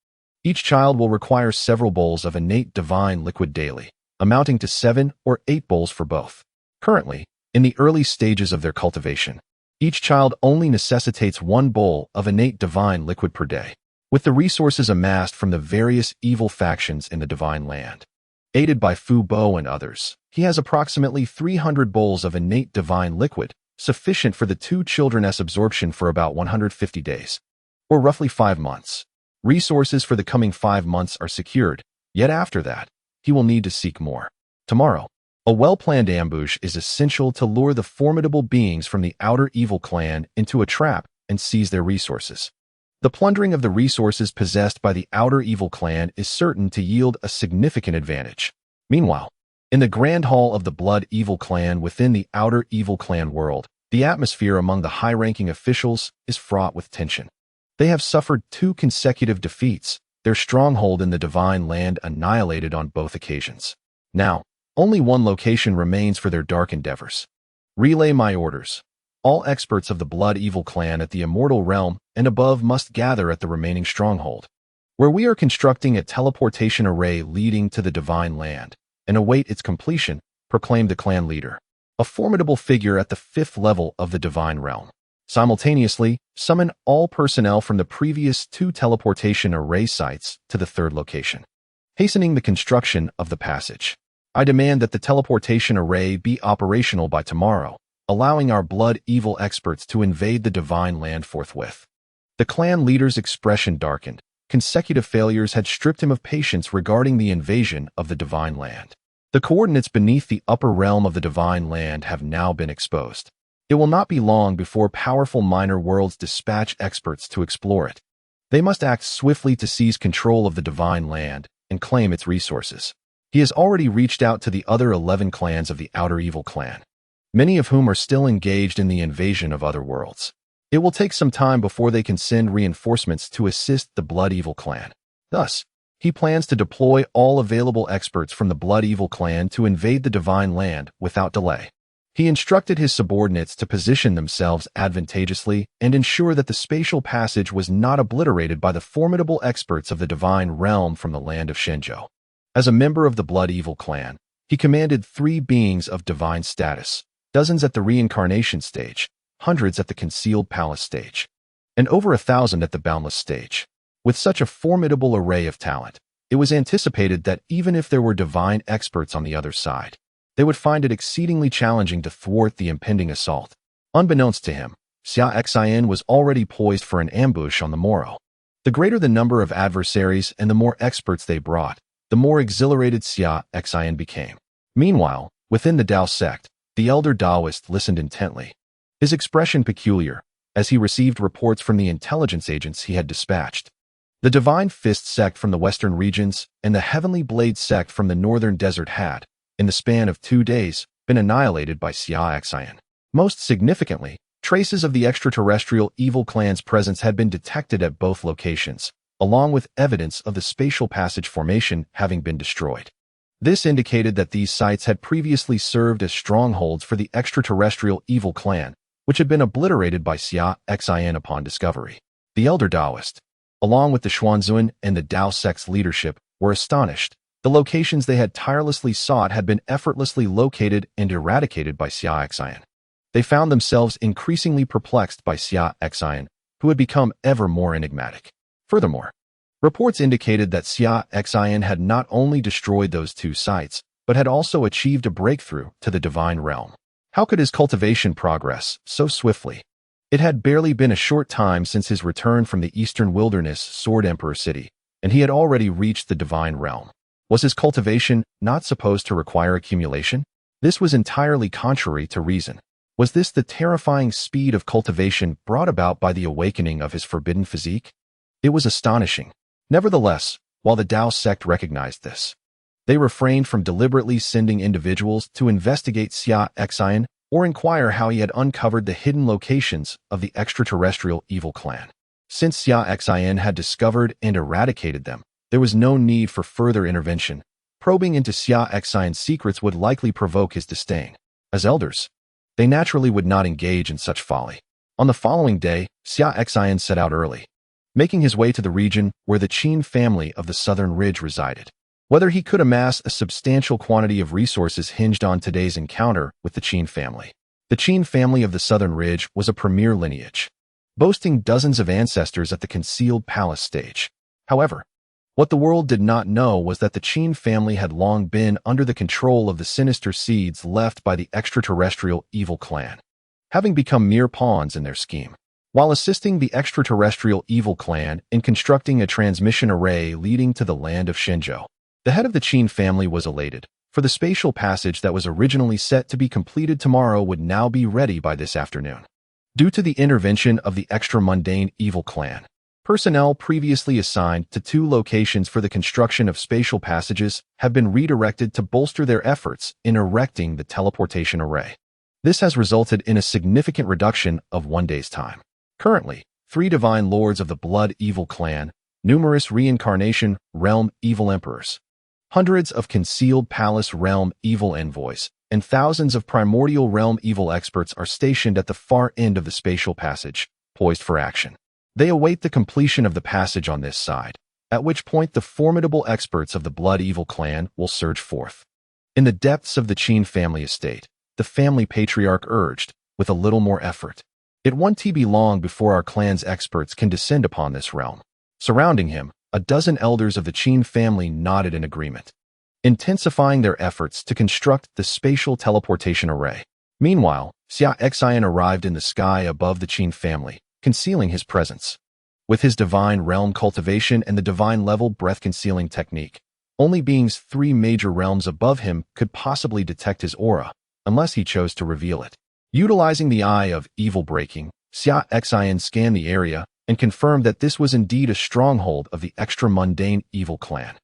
Each child will require several bowls of innate divine liquid daily, amounting to 7 or 8 bowls for both. Currently, in the early stages of their cultivation, each child only necessitates 1 bowl of innate divine liquid per day. With the resources amassed from the various evil factions in the divine land, aided by Fu Bo and others, he has approximately 300 bowls of innate divine liquid, sufficient for the 2 children's absorption for about 150 days, or roughly 5 months. Resources for the coming 5 months are secured, yet after that, he will need to seek more. Tomorrow, a well-planned ambush is essential to lure the formidable beings from the outer evil clan into a trap and seize their resources. The plundering of the resources possessed by the outer evil clan is certain to yield a significant advantage. Meanwhile, in the Grand Hall of the Blood Evil Clan within the outer evil clan world, the atmosphere among the high-ranking officials is fraught with tension. They have suffered 2 consecutive defeats, their stronghold in the divine land annihilated on both occasions. Now, only 1 location remains for their dark endeavors. Relay my orders. All experts of the Blood Evil Clan at the Immortal Realm and above must gather at the remaining stronghold, where we are constructing a teleportation array leading to the divine land, and await its completion, proclaimed the clan leader, a formidable figure at the 5th level of the divine realm. Simultaneously, summon all personnel from the previous 2 teleportation array sites to the 3rd location, hastening the construction of the passage. I demand that the teleportation array be operational by tomorrow, allowing our blood evil experts to invade the divine land forthwith. The clan leader's expression darkened. Consecutive failures had stripped him of patience regarding the invasion of the divine land. The coordinates beneath the upper realm of the divine land have now been exposed. It will not be long before powerful minor worlds dispatch experts to explore it. They must act swiftly to seize control of the divine land and claim its resources. He has already reached out to the other 11 clans of the Outer Evil Clan, many of whom are still engaged in the invasion of other worlds. It will take some time before they can send reinforcements to assist the Blood Evil Clan. Thus, he plans to deploy all available experts from the Blood Evil Clan to invade the divine land without delay. He instructed his subordinates to position themselves advantageously and ensure that the spatial passage was not obliterated by the formidable experts of the divine realm from the land of Shenzhou. As a member of the Blood Evil Clan, he commanded 3 beings of divine status, dozens at the reincarnation stage, hundreds at the concealed palace stage, and over 1,000 at the boundless stage. With such a formidable array of talent, it was anticipated that even if there were divine experts on the other side, they would find it exceedingly challenging to thwart the impending assault. Unbeknownst to him, Xia Xin was already poised for an ambush on the morrow. The greater the number of adversaries and the more experts they brought, the more exhilarated Xia Xin became. Meanwhile, within the Dao sect, the elder Taoist listened intently, his expression peculiar, as he received reports from the intelligence agents he had dispatched. The Divine Fist sect from the western regions and the Heavenly Blade sect from the northern desert had, in the span of 2 days, been annihilated by Xia Xin. Most significantly, traces of the extraterrestrial evil clan's presence had been detected at both locations, along with evidence of the spatial passage formation having been destroyed. This indicated that these sites had previously served as strongholds for the extraterrestrial evil clan, which had been obliterated by Xia Xin upon discovery. The elder Taoist, along with the Xuanzun and the Dao sect's leadership, were astonished. The locations they had tirelessly sought had been effortlessly located and eradicated by Xia Xin. They found themselves increasingly perplexed by Xia Xin, who had become ever more enigmatic. Furthermore, reports indicated that Xia Xin had not only destroyed those two sites, but had also achieved a breakthrough to the divine realm. How could his cultivation progress so swiftly? It had barely been a short time since his return from the Eastern Wilderness Sword Emperor City, and he had already reached the divine realm. Was his cultivation not supposed to require accumulation? This was entirely contrary to reason. Was this the terrifying speed of cultivation brought about by the awakening of his forbidden physique? It was astonishing. Nevertheless, while the Dao sect recognized this, they refrained from deliberately sending individuals to investigate Xia Xin or inquire how he had uncovered the hidden locations of the extraterrestrial evil clan. Since Xia Xin had discovered and eradicated them, there was no need for further intervention. Probing into Xia Xin's secrets would likely provoke his disdain. As elders, they naturally would not engage in such folly. On the following day, Xia Xin set out early, making his way to the region where the Qin family of the Southern Ridge resided. Whether he could amass a substantial quantity of resources hinged on today's encounter with the Qin family. The Qin family of the Southern Ridge was a premier lineage, boasting dozens of ancestors at the concealed palace stage. However, what the world did not know was that the Qin family had long been under the control of the sinister seeds left by the extraterrestrial evil clan, having become mere pawns in their scheme. While assisting the extraterrestrial evil clan in constructing a transmission array leading to the land of Shenzhou, the head of the Qin family was elated, for the spatial passage that was originally set to be completed tomorrow would now be ready by this afternoon. Due to the intervention of the extra-mundane evil clan, personnel previously assigned to 2 locations for the construction of spatial passages have been redirected to bolster their efforts in erecting the teleportation array. This has resulted in a significant reduction of 1 day's time. Currently, 3 divine lords of the Blood Evil clan, numerous reincarnation realm evil emperors, hundreds of concealed palace realm evil envoys, and thousands of primordial realm evil experts are stationed at the far end of the spatial passage, poised for action. They await the completion of the passage on this side, at which point the formidable experts of the Blood Evil clan will surge forth. In the depths of the Qin family estate, the family patriarch urged, with a little more effort, "It won't be long before our clan's experts can descend upon this realm." Surrounding him, a dozen elders of the Qin family nodded in agreement, intensifying their efforts to construct the spatial teleportation array. Meanwhile, Xia Xin arrived in the sky above the Qin family, concealing his presence. With his divine realm cultivation and the divine level breath-concealing technique, only beings 3 major realms above him could possibly detect his aura, unless he chose to reveal it. Utilizing the eye of evil breaking, Xia Xin scanned the area and confirmed that this was indeed a stronghold of the extra-mundane evil clan.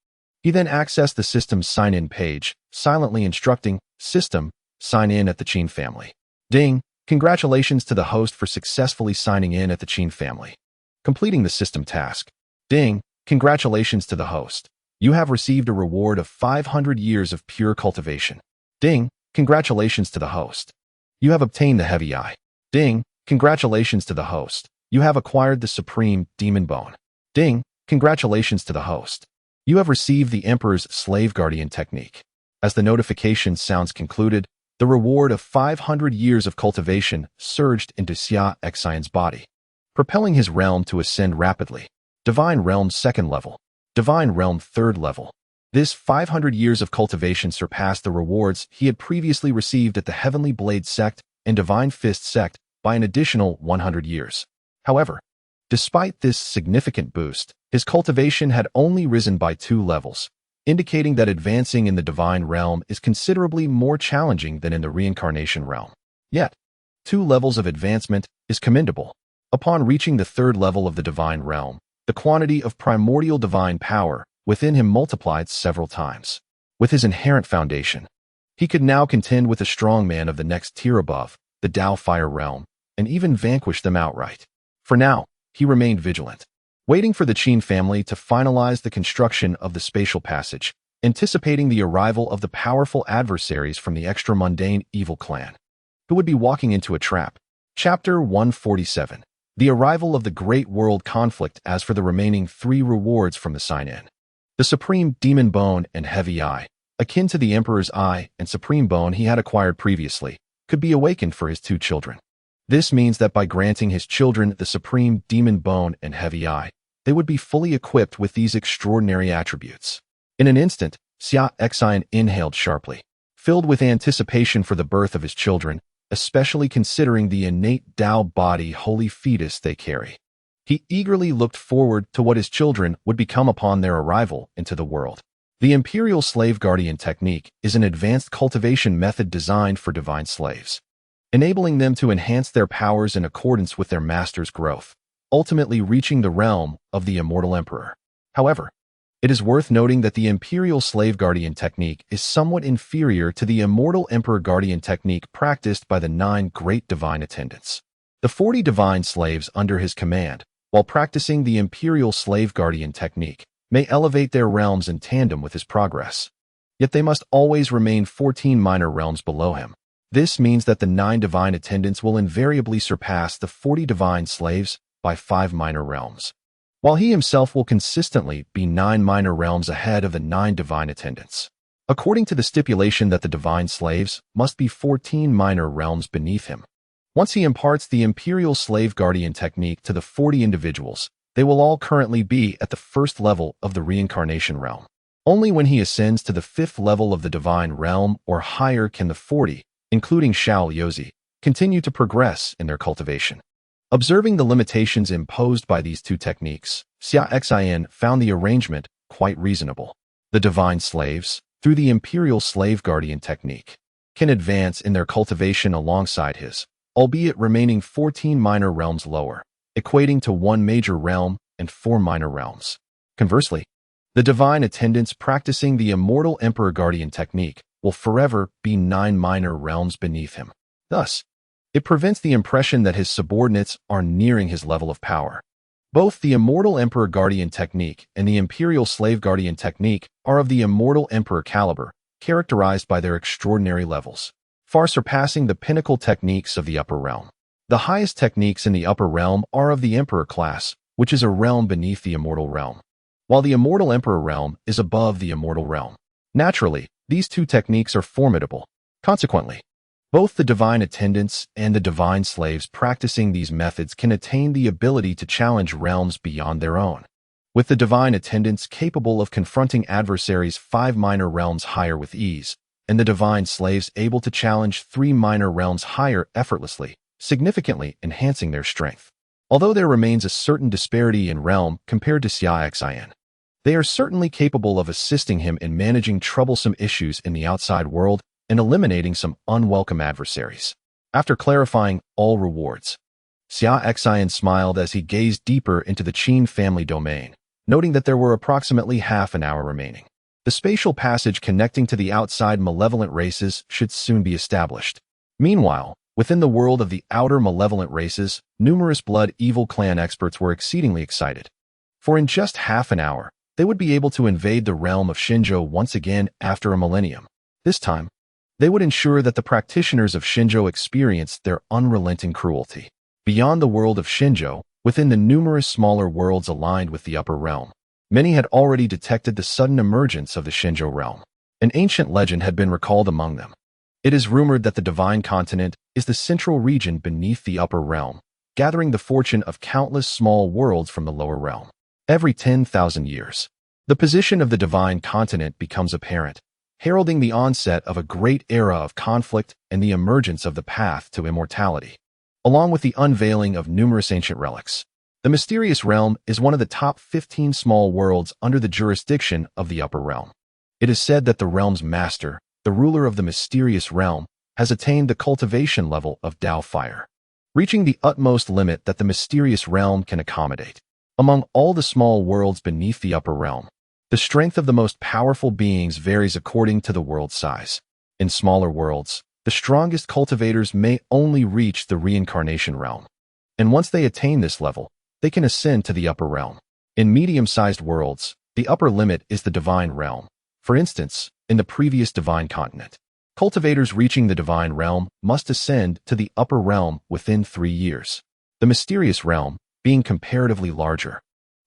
He then accessed the system's sign-in page, silently instructing, "System, sign in at the Qin family." Ding! Congratulations to the host for successfully signing in at the Qin family. Completing the system task. Ding! Congratulations to the host. You have received a reward of 500 years of pure cultivation. Ding! Congratulations to the host. You have obtained the heavy eye. Ding! Congratulations to the host. You have acquired the supreme demon bone. Ding! Congratulations to the host. You have received the Emperor's slave guardian technique. As the notification sounds concluded, the reward of 500 years of cultivation surged into Xia Xin's body, propelling his realm to ascend rapidly. Divine Realm 2nd level. Divine Realm 3rd level. This 500 years of cultivation surpassed the rewards he had previously received at the Heavenly Blade Sect and Divine Fist Sect by an additional 100 years. However, despite this significant boost, his cultivation had only risen by 2 levels, indicating that advancing in the divine realm is considerably more challenging than in the reincarnation realm. Yet, 2 levels of advancement is commendable. Upon reaching the 3rd level of the divine realm, the quantity of primordial divine power within him multiplied several times. With his inherent foundation, he could now contend with a strong man of the next tier above, the Dao Fire realm, and even vanquish them outright. For now, he remained vigilant, waiting for the Qin family to finalize the construction of the spatial passage. anticipating the arrival of the powerful adversaries from the extra-mundane evil clan, who would be walking into a trap. Chapter 147. The arrival of the Great World Conflict. As for the remaining 3 rewards from the sign-in, the Supreme Demon Bone and Heavy Eye, akin to the Emperor's Eye and Supreme Bone he had acquired previously, could be awakened for his 2 children. This means that by granting his children the Supreme Demon Bone and Heavy Eye, they would be fully equipped with these extraordinary attributes. In an instant, Xia Xin inhaled sharply, filled with anticipation for the birth of his children, especially considering the innate Tao body holy fetus they carry. He eagerly looked forward to what his children would become upon their arrival into the world. The Imperial Slave Guardian technique is an advanced cultivation method designed for divine slaves, enabling them to enhance their powers in accordance with their master's growth, ultimately reaching the realm of the Immortal Emperor. However, it is worth noting that the Imperial Slave Guardian technique is somewhat inferior to the Immortal Emperor Guardian technique practiced by the 9 great divine attendants. The 40 divine slaves under his command, while practicing the Imperial Slave Guardian technique, may elevate their realms in tandem with his progress. Yet they must always remain 14 minor realms below him. This means that the 9 divine attendants will invariably surpass the 40 divine slaves by 5 minor realms, while he himself will consistently be 9 minor realms ahead of the 9 divine attendants, according to the stipulation that the divine slaves must be 14 minor realms beneath him. Once he imparts the Imperial Slave Guardian technique to the 40 individuals, they will all currently be at the 1st level of the reincarnation realm. Only when he ascends to the 5th level of the divine realm or higher can the 40, including Xiao Yozi, continue to progress in their cultivation. Observing the limitations imposed by these 2 techniques, Xia Xin found the arrangement quite reasonable. The divine slaves, through the Imperial Slave Guardian technique, can advance in their cultivation alongside his, albeit remaining 14 minor realms lower, equating to 1 major realm and 4 minor realms. Conversely, the divine attendants practicing the Immortal Emperor Guardian technique will forever be 9 minor realms beneath him. Thus, it prevents the impression that his subordinates are nearing his level of power. Both the Immortal Emperor Guardian technique and the Imperial Slave Guardian technique are of the Immortal Emperor caliber, characterized by their extraordinary levels, far surpassing the pinnacle techniques of the upper realm. The highest techniques in the upper realm are of the Emperor class, which is a realm beneath the Immortal realm, while the Immortal Emperor realm is above the Immortal realm. Naturally, these 2 techniques are formidable. Consequently, both the divine attendants and the divine slaves practicing these methods can attain the ability to challenge realms beyond their own, with the divine attendants capable of confronting adversaries 5 minor realms higher with ease, and the divine slaves able to challenge 3 minor realms higher effortlessly, significantly enhancing their strength. Although there remains a certain disparity in realm compared to Xia Xin, they are certainly capable of assisting him in managing troublesome issues in the outside world and eliminating some unwelcome adversaries. After clarifying all rewards, Xia Xin smiled as he gazed deeper into the Qin family domain, noting that there were approximately half an hour remaining. The spatial passage connecting to the outside malevolent races should soon be established. Meanwhile, within the world of the outer malevolent races, numerous blood evil clan experts were exceedingly excited. For in just half an hour, they would be able to invade the realm of Xinzhou once again after a millennium. This time, they would ensure that the practitioners of Xinzhou experienced their unrelenting cruelty. Beyond the world of Xinzhou, within the numerous smaller worlds aligned with the upper realm, many had already detected the sudden emergence of the Xinzhou realm. An ancient legend had been recalled among them. It is rumored that the Divine Continent is the central region beneath the upper realm, gathering the fortune of countless small worlds from the lower realm. Every 10,000 years, the position of the Divine Continent becomes apparent, heralding the onset of a great era of conflict and the emergence of the path to immortality. Along with the unveiling of numerous ancient relics, the mysterious realm is one of the top 15 small worlds under the jurisdiction of the upper realm. It is said that the realm's master, the ruler of the mysterious realm, has attained the cultivation level of Tao Fire, reaching the utmost limit that the mysterious realm can accommodate. Among all the small worlds beneath the upper realm, the strength of the most powerful beings varies according to the world size. In smaller worlds, the strongest cultivators may only reach the reincarnation realm, and once they attain this level, they can ascend to the upper realm. In medium-sized worlds, the upper limit is the divine realm, For instance, in the previous divine continent, cultivators reaching the divine realm must ascend to the upper realm within 3 years. The mysterious realm, being comparatively larger,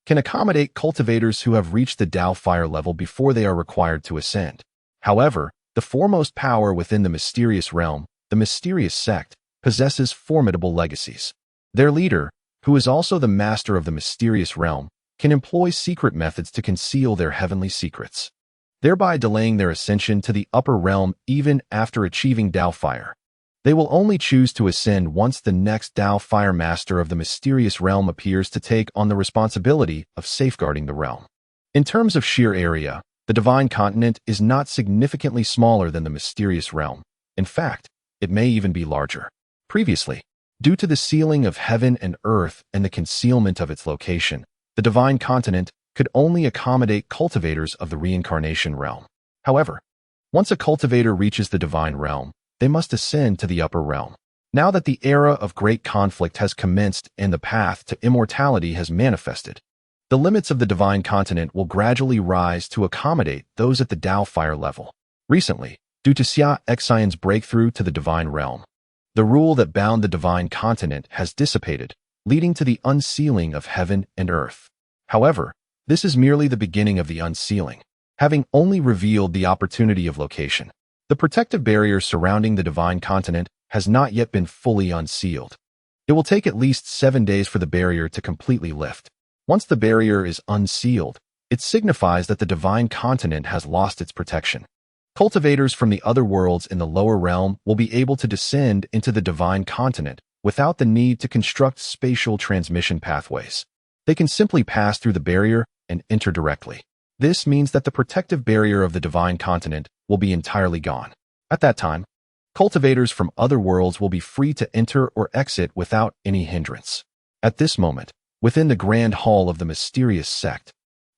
can accommodate cultivators who have reached the Tao fire level before they are required to ascend. However, the foremost power within the mysterious realm, the mysterious sect, possesses formidable legacies. Their leader, who is also the master of the mysterious realm, can employ secret methods to conceal their heavenly secrets, thereby delaying their ascension to the upper realm even after achieving Tao fire. They will only choose to ascend once the next Tao fire master of the mysterious realm appears to take on the responsibility of safeguarding the realm. In terms of sheer area, the divine continent is not significantly smaller than the mysterious realm. In fact, it may even be larger. Previously, due to the sealing of heaven and earth and the concealment of its location, the divine continent could only accommodate cultivators of the reincarnation realm. However, once a cultivator reaches the divine realm, they must ascend to the upper realm. Now that the era of great conflict has commenced and the path to immortality has manifested, the limits of the divine continent will gradually rise to accommodate those at the Tao fire level. Recently, due to Xia Xin's breakthrough to the divine realm, the rule that bound the divine continent has dissipated, leading to the unsealing of heaven and earth. However, this is merely the beginning of the unsealing, having only revealed the opportunity of location. The protective barrier surrounding the divine continent has not yet been fully unsealed. It will take at least 7 days for the barrier to completely lift. Once the barrier is unsealed, it signifies that the divine continent has lost its protection. Cultivators from the other worlds in the lower realm will be able to descend into the divine continent without the need to construct spatial transmission pathways. They can simply pass through the barrier and enter directly. This means that the protective barrier of the divine continent will be entirely gone. At that time, cultivators from other worlds will be free to enter or exit without any hindrance. At this moment, within the grand hall of the mysterious sect,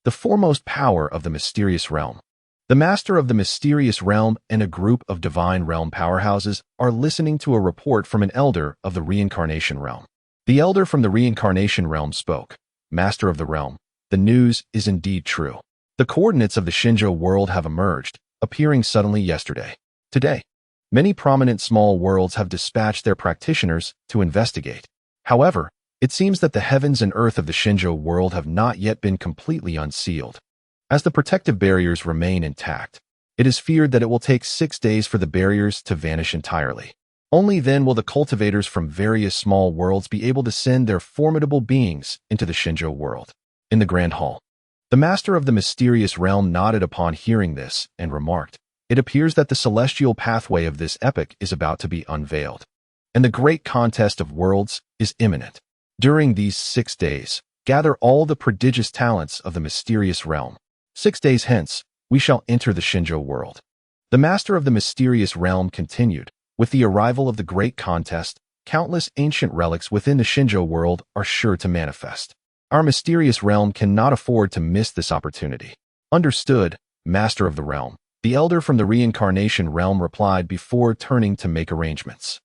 the foremost power of the mysterious realm, the master of the mysterious realm and a group of divine realm powerhouses are listening to a report from an elder of the reincarnation realm. The elder from the reincarnation realm spoke. Master of the realm, the news is indeed true. The coordinates of the Xinzhou world have emerged, appearing suddenly yesterday. Today, many prominent small worlds have dispatched their practitioners to investigate. However, it seems that the heavens and earth of the Xinzhou world have not yet been completely unsealed. As the protective barriers remain intact, it is feared that it will take 6 days for the barriers to vanish entirely. Only then will the cultivators from various small worlds be able to send their formidable beings into the Xinzhou world. In the Grand Hall, the master of the mysterious realm nodded upon hearing this and remarked, "It appears that the celestial pathway of this epoch is about to be unveiled, and the great contest of worlds is imminent. During these 6 days, gather all the prodigious talents of the mysterious realm. 6 days hence, we shall enter the Xinzhou world." The master of the mysterious realm continued, "With the arrival of the great contest, countless ancient relics within the Xinzhou world are sure to manifest. Our mysterious realm cannot afford to miss this opportunity." "Understood, master of the realm," the elder from the reincarnation realm replied before turning to make arrangements.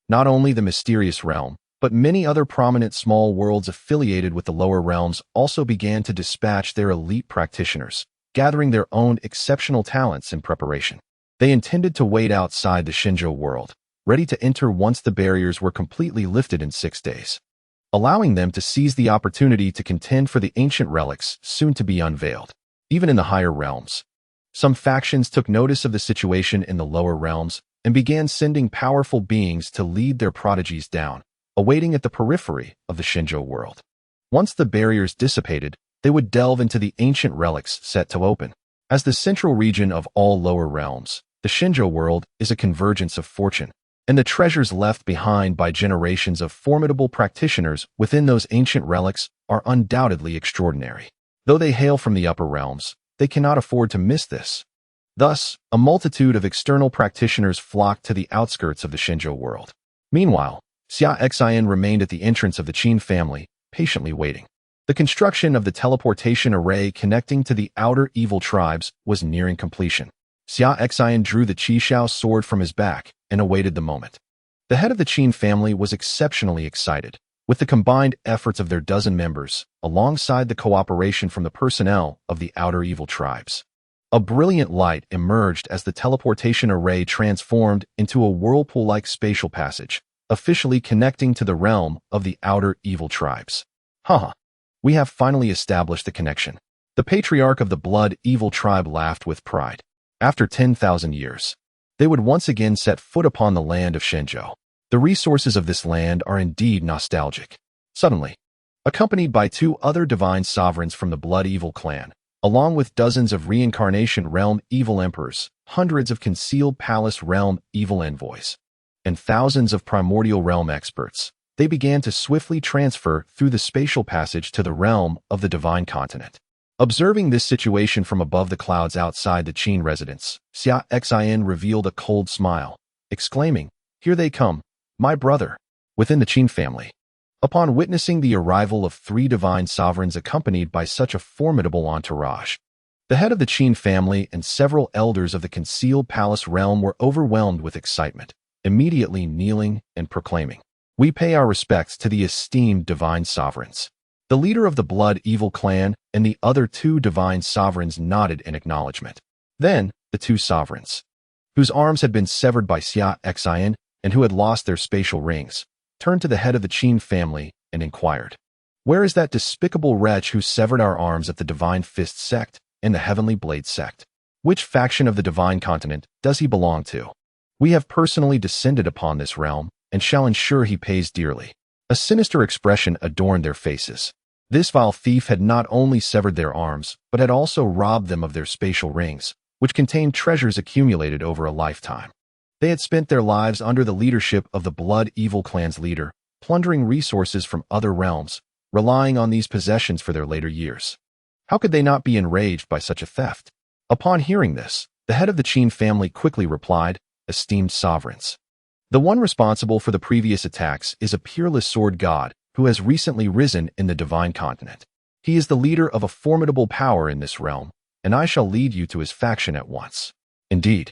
Not only the mysterious realm, but many other prominent small worlds affiliated with the lower realms also began to dispatch their elite practitioners, gathering their own exceptional talents in preparation. They intended to wait outside the Xinzhou world, ready to enter once the barriers were completely lifted in 6 days, allowing them to seize the opportunity to contend for the ancient relics soon to be unveiled. Even in the higher realms, some factions took notice of the situation in the lower realms and began sending powerful beings to lead their prodigies down, awaiting at the periphery of the Xinzhou world. Once the barriers dissipated, they would delve into the ancient relics set to open. As the central region of all lower realms, the Xinzhou world is a convergence of fortune, and the treasures left behind by generations of formidable practitioners within those ancient relics are undoubtedly extraordinary. Though they hail from the upper realms, they cannot afford to miss this. Thus, a multitude of external practitioners flocked to the outskirts of the Xinzhou world. Meanwhile, Xia Xin remained at the entrance of the Qin family, patiently waiting. The construction of the teleportation array connecting to the outer evil tribes was nearing completion. Xia Xin drew the Qishao sword from his back and awaited the moment. The head of the Qin family was exceptionally excited, with the combined efforts of their dozen members, alongside the cooperation from the personnel of the outer evil tribes. A brilliant light emerged as the teleportation array transformed into a whirlpool-like spatial passage, officially connecting to the realm of the outer evil tribes. Haha, we have finally established the connection. The patriarch of the blood evil tribe laughed with pride. After 10,000 years, they would once again set foot upon the land of Shenzhou. The resources of this land are indeed nostalgic. Suddenly, accompanied by 2 other divine sovereigns from the blood evil clan, along with dozens of reincarnation realm evil emperors, hundreds of concealed palace realm evil envoys, and thousands of primordial realm experts, they began to swiftly transfer through the spatial passage to the realm of the divine continent. Observing this situation from above the clouds outside the Qin residence, Xia Xin revealed a cold smile, exclaiming, "Here they come, my brother." Within the Qin family, upon witnessing the arrival of 3 divine sovereigns accompanied by such a formidable entourage, the head of the Qin family and several elders of the concealed palace realm were overwhelmed with excitement, immediately kneeling and proclaiming, "We pay our respects to the esteemed divine sovereigns." The leader of the blood evil clan and the other 2 divine sovereigns nodded in acknowledgement. Then, the 2 sovereigns, whose arms had been severed by Xia Xin and who had lost their spatial rings, turned to the head of the Qin family and inquired, "Where is that despicable wretch who severed our arms at the Divine Fist Sect and the Heavenly Blade Sect? Which faction of the divine continent does he belong to? We have personally descended upon this realm and shall ensure he pays dearly." A sinister expression adorned their faces. This vile thief had not only severed their arms, but had also robbed them of their spatial rings, which contained treasures accumulated over a lifetime. They had spent their lives under the leadership of the blood evil clan's leader, plundering resources from other realms, relying on these possessions for their later years. How could they not be enraged by such a theft? Upon hearing this, the head of the Qin family quickly replied, "Esteemed sovereigns, the one responsible for the previous attacks is a peerless sword god who has recently risen in the divine continent. He is the leader of a formidable power in this realm, and I shall lead you to his faction at once." Indeed,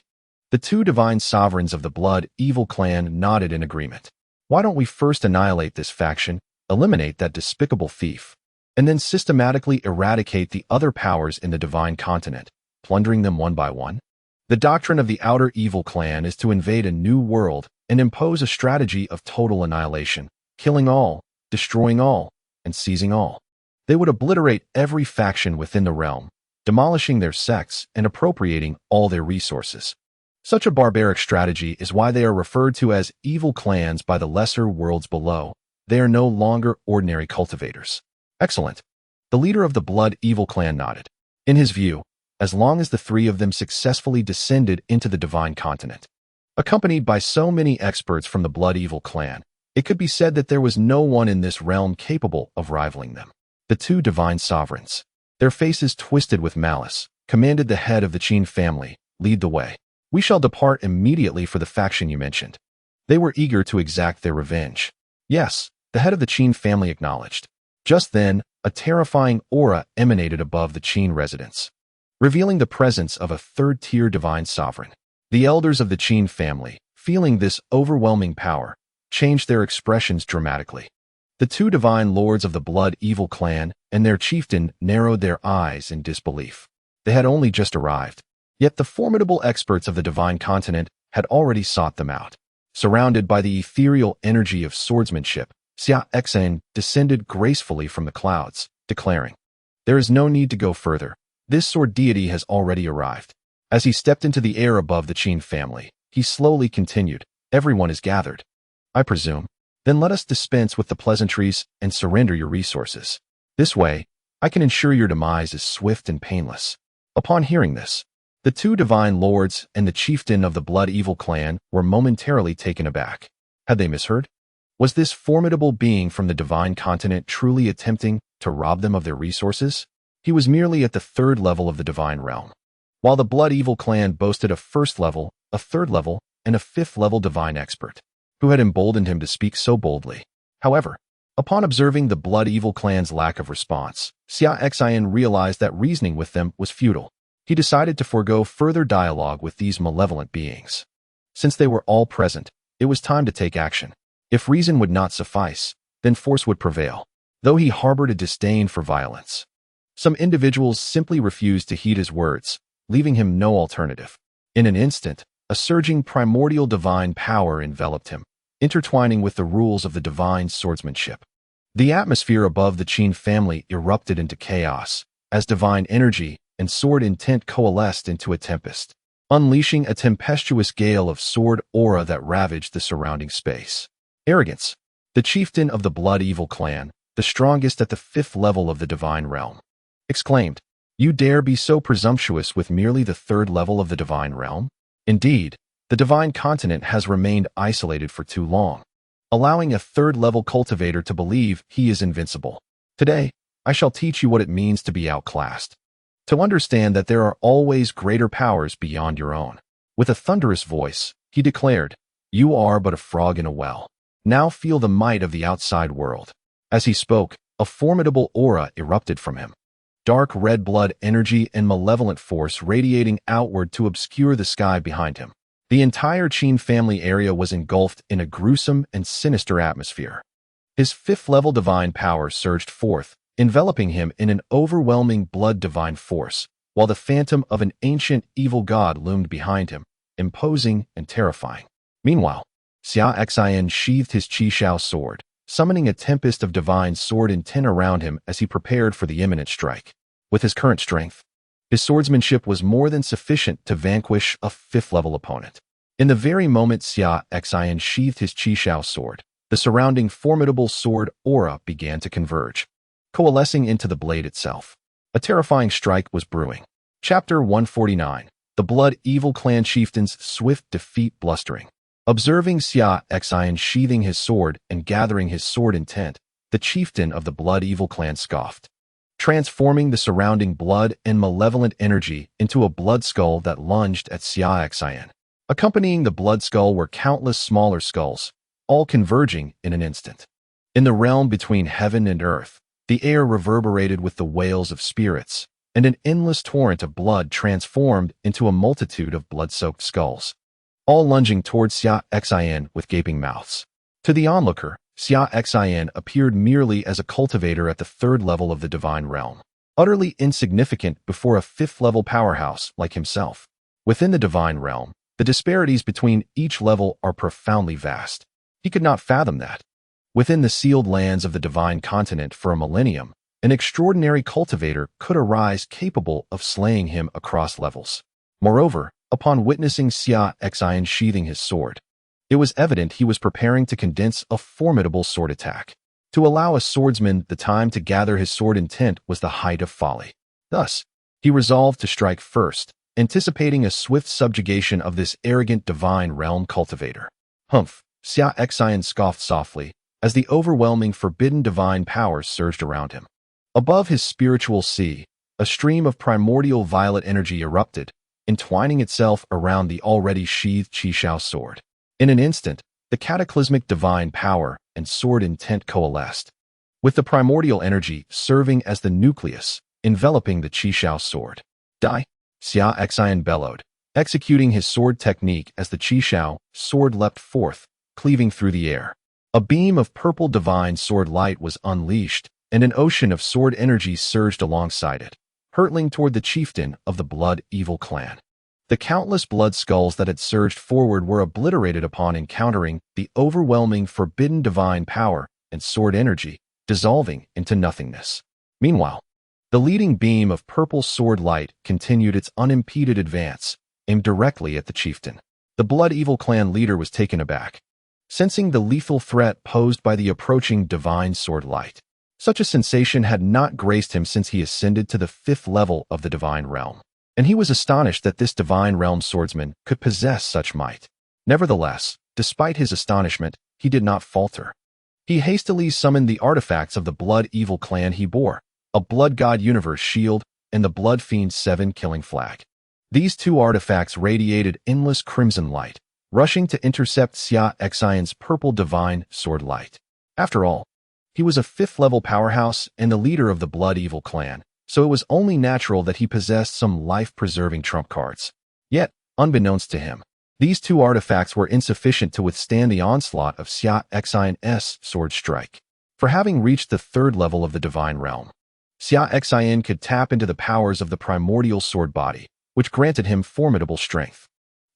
the 2 divine sovereigns of the blood evil clan nodded in agreement. "Why don't we first annihilate this faction, eliminate that despicable thief, and then systematically eradicate the other powers in the divine continent, plundering them one by one? The doctrine of the outer evil clan is to invade a new world and impose a strategy of total annihilation, killing all, destroying all, and seizing all. They would obliterate every faction within the realm, demolishing their sects and appropriating all their resources. Such a barbaric strategy is why they are referred to as evil clans by the lesser worlds below. They are no longer ordinary cultivators." Excellent. The leader of the blood evil clan nodded. In his view, as long as the 3 of them successfully descended into the divine continent, accompanied by so many experts from the blood evil clan, it could be said that there was no one in this realm capable of rivaling them. The 2 divine sovereigns, their faces twisted with malice, commanded the head of the Qin family, "Lead the way. We shall depart immediately for the faction you mentioned." They were eager to exact their revenge. "Yes," the head of the Qin family acknowledged. Just then, a terrifying aura emanated above the Qin residence, revealing the presence of a 3rd-tier divine sovereign. The elders of the Qin family, feeling this overwhelming power, changed their expressions dramatically. The 2 divine lords of the blood evil clan and their chieftain narrowed their eyes in disbelief. They had only just arrived, yet the formidable experts of the divine continent had already sought them out. Surrounded by the ethereal energy of swordsmanship, Xia Xin descended gracefully from the clouds, declaring, "There is no need to go further. This sword deity has already arrived." As he stepped into the air above the Qin family, he slowly continued, "Everyone is gathered, I presume. Then let us dispense with the pleasantries and surrender your resources. This way, I can ensure your demise is swift and painless." Upon hearing this, the 2 divine lords and the chieftain of the blood evil clan were momentarily taken aback. Had they misheard? Was this formidable being from the divine continent truly attempting to rob them of their resources? He was merely at the 3rd level of the divine realm, while the blood evil clan boasted a 1st level, a 3rd level, and a 5th level divine expert, who had emboldened him to speak so boldly. However, upon observing the blood evil clan's lack of response, Xia Xin realized that reasoning with them was futile. He decided to forego further dialogue with these malevolent beings. Since they were all present, it was time to take action. If reason would not suffice, then force would prevail. Though he harbored a disdain for violence, some individuals simply refused to heed his words, leaving him no alternative. In an instant, a surging primordial divine power enveloped him, intertwining with the rules of the divine swordsmanship. The atmosphere above the Qin family erupted into chaos, as divine energy and sword intent coalesced into a tempest, unleashing a tempestuous gale of sword aura that ravaged the surrounding space. Arrogance. The chieftain of the Blood Evil clan, the strongest at the 5th level of the divine realm, exclaimed, "You dare be so presumptuous with merely the 3rd level of the divine realm? Indeed, the divine continent has remained isolated for too long, allowing a 3rd level cultivator to believe he is invincible. Today, I shall teach you what it means to be outclassed, to understand that there are always greater powers beyond your own." With a thunderous voice, he declared, "You are but a frog in a well. Now feel the might of the outside world." As he spoke, a formidable aura erupted from him. Dark red blood energy and malevolent force radiating outward to obscure the sky behind him. The entire Qin family area was engulfed in a gruesome and sinister atmosphere. His 5th level divine power surged forth, enveloping him in an overwhelming blood divine force, while the phantom of an ancient evil god loomed behind him, imposing and terrifying. Meanwhile, Xia Xin sheathed his Qi sword, summoning a tempest of divine sword intent around him as he prepared for the imminent strike. With his current strength, his swordsmanship was more than sufficient to vanquish a 5th level opponent. In the very moment Xia Xin sheathed his Qi sword, the surrounding formidable sword aura began to converge, coalescing into the blade itself. A terrifying strike was brewing. Chapter 149. The Blood Evil Clan Chieftain's Swift Defeat Blustering. Observing Xia Xin sheathing his sword and gathering his sword intent, the chieftain of the Blood Evil clan scoffed, transforming the surrounding blood and malevolent energy into a blood skull that lunged at Xia Xin. Accompanying the blood skull were countless smaller skulls, all converging in an instant. In the realm between heaven and earth, the air reverberated with the wails of spirits, and an endless torrent of blood transformed into a multitude of blood-soaked skulls, all lunging towards Xia Xin with gaping mouths. To the onlooker, Xia Xin appeared merely as a cultivator at the 3rd level of the divine realm, utterly insignificant before a 5th level powerhouse like himself. Within the divine realm, the disparities between each level are profoundly vast. He could not fathom that. Within the sealed lands of the divine continent for a millennium, an extraordinary cultivator could arise capable of slaying him across levels. Moreover, upon witnessing Xia Xin sheathing his sword, it was evident he was preparing to condense a formidable sword attack. To allow a swordsman the time to gather his sword intent was the height of folly. Thus, he resolved to strike first, anticipating a swift subjugation of this arrogant divine realm cultivator. "Humph," Xia Xin scoffed softly, as the overwhelming forbidden divine power surged around him. Above his spiritual sea, a stream of primordial violet energy erupted, entwining itself around the already sheathed Qi sword. In an instant, the cataclysmic divine power and sword intent coalesced, with the primordial energy serving as the nucleus, enveloping the Qi sword. "Die!" Xia Xin bellowed, executing his sword technique as the Qi sword leapt forth, cleaving through the air. A beam of purple divine sword light was unleashed, and an ocean of sword energy surged alongside it, hurtling toward the chieftain of the Blood Evil clan. The countless blood skulls that had surged forward were obliterated upon encountering the overwhelming forbidden divine power and sword energy, dissolving into nothingness. Meanwhile, the leading beam of purple sword light continued its unimpeded advance, aimed directly at the chieftain. The Blood Evil clan leader was taken aback, sensing the lethal threat posed by the approaching divine sword light. Such a sensation had not graced him since he ascended to the 5th level of the divine realm, and he was astonished that this divine realm swordsman could possess such might. Nevertheless, despite his astonishment, he did not falter. He hastily summoned the artifacts of the Blood Evil clan he bore, a Blood God Universe shield and the Blood Fiend 7 killing flag. These 2 artifacts radiated endless crimson light, rushing to intercept Xia Xin's purple divine sword light. After all, he was a 5th level powerhouse and the leader of the Blood Evil clan, so it was only natural that he possessed some life-preserving trump cards. Yet, unbeknownst to him, these 2 artifacts were insufficient to withstand the onslaught of Xia Xin's sword strike. For having reached the 3rd level of the divine realm, Xia Xin could tap into the powers of the Primordial Sword Body, which granted him formidable strength.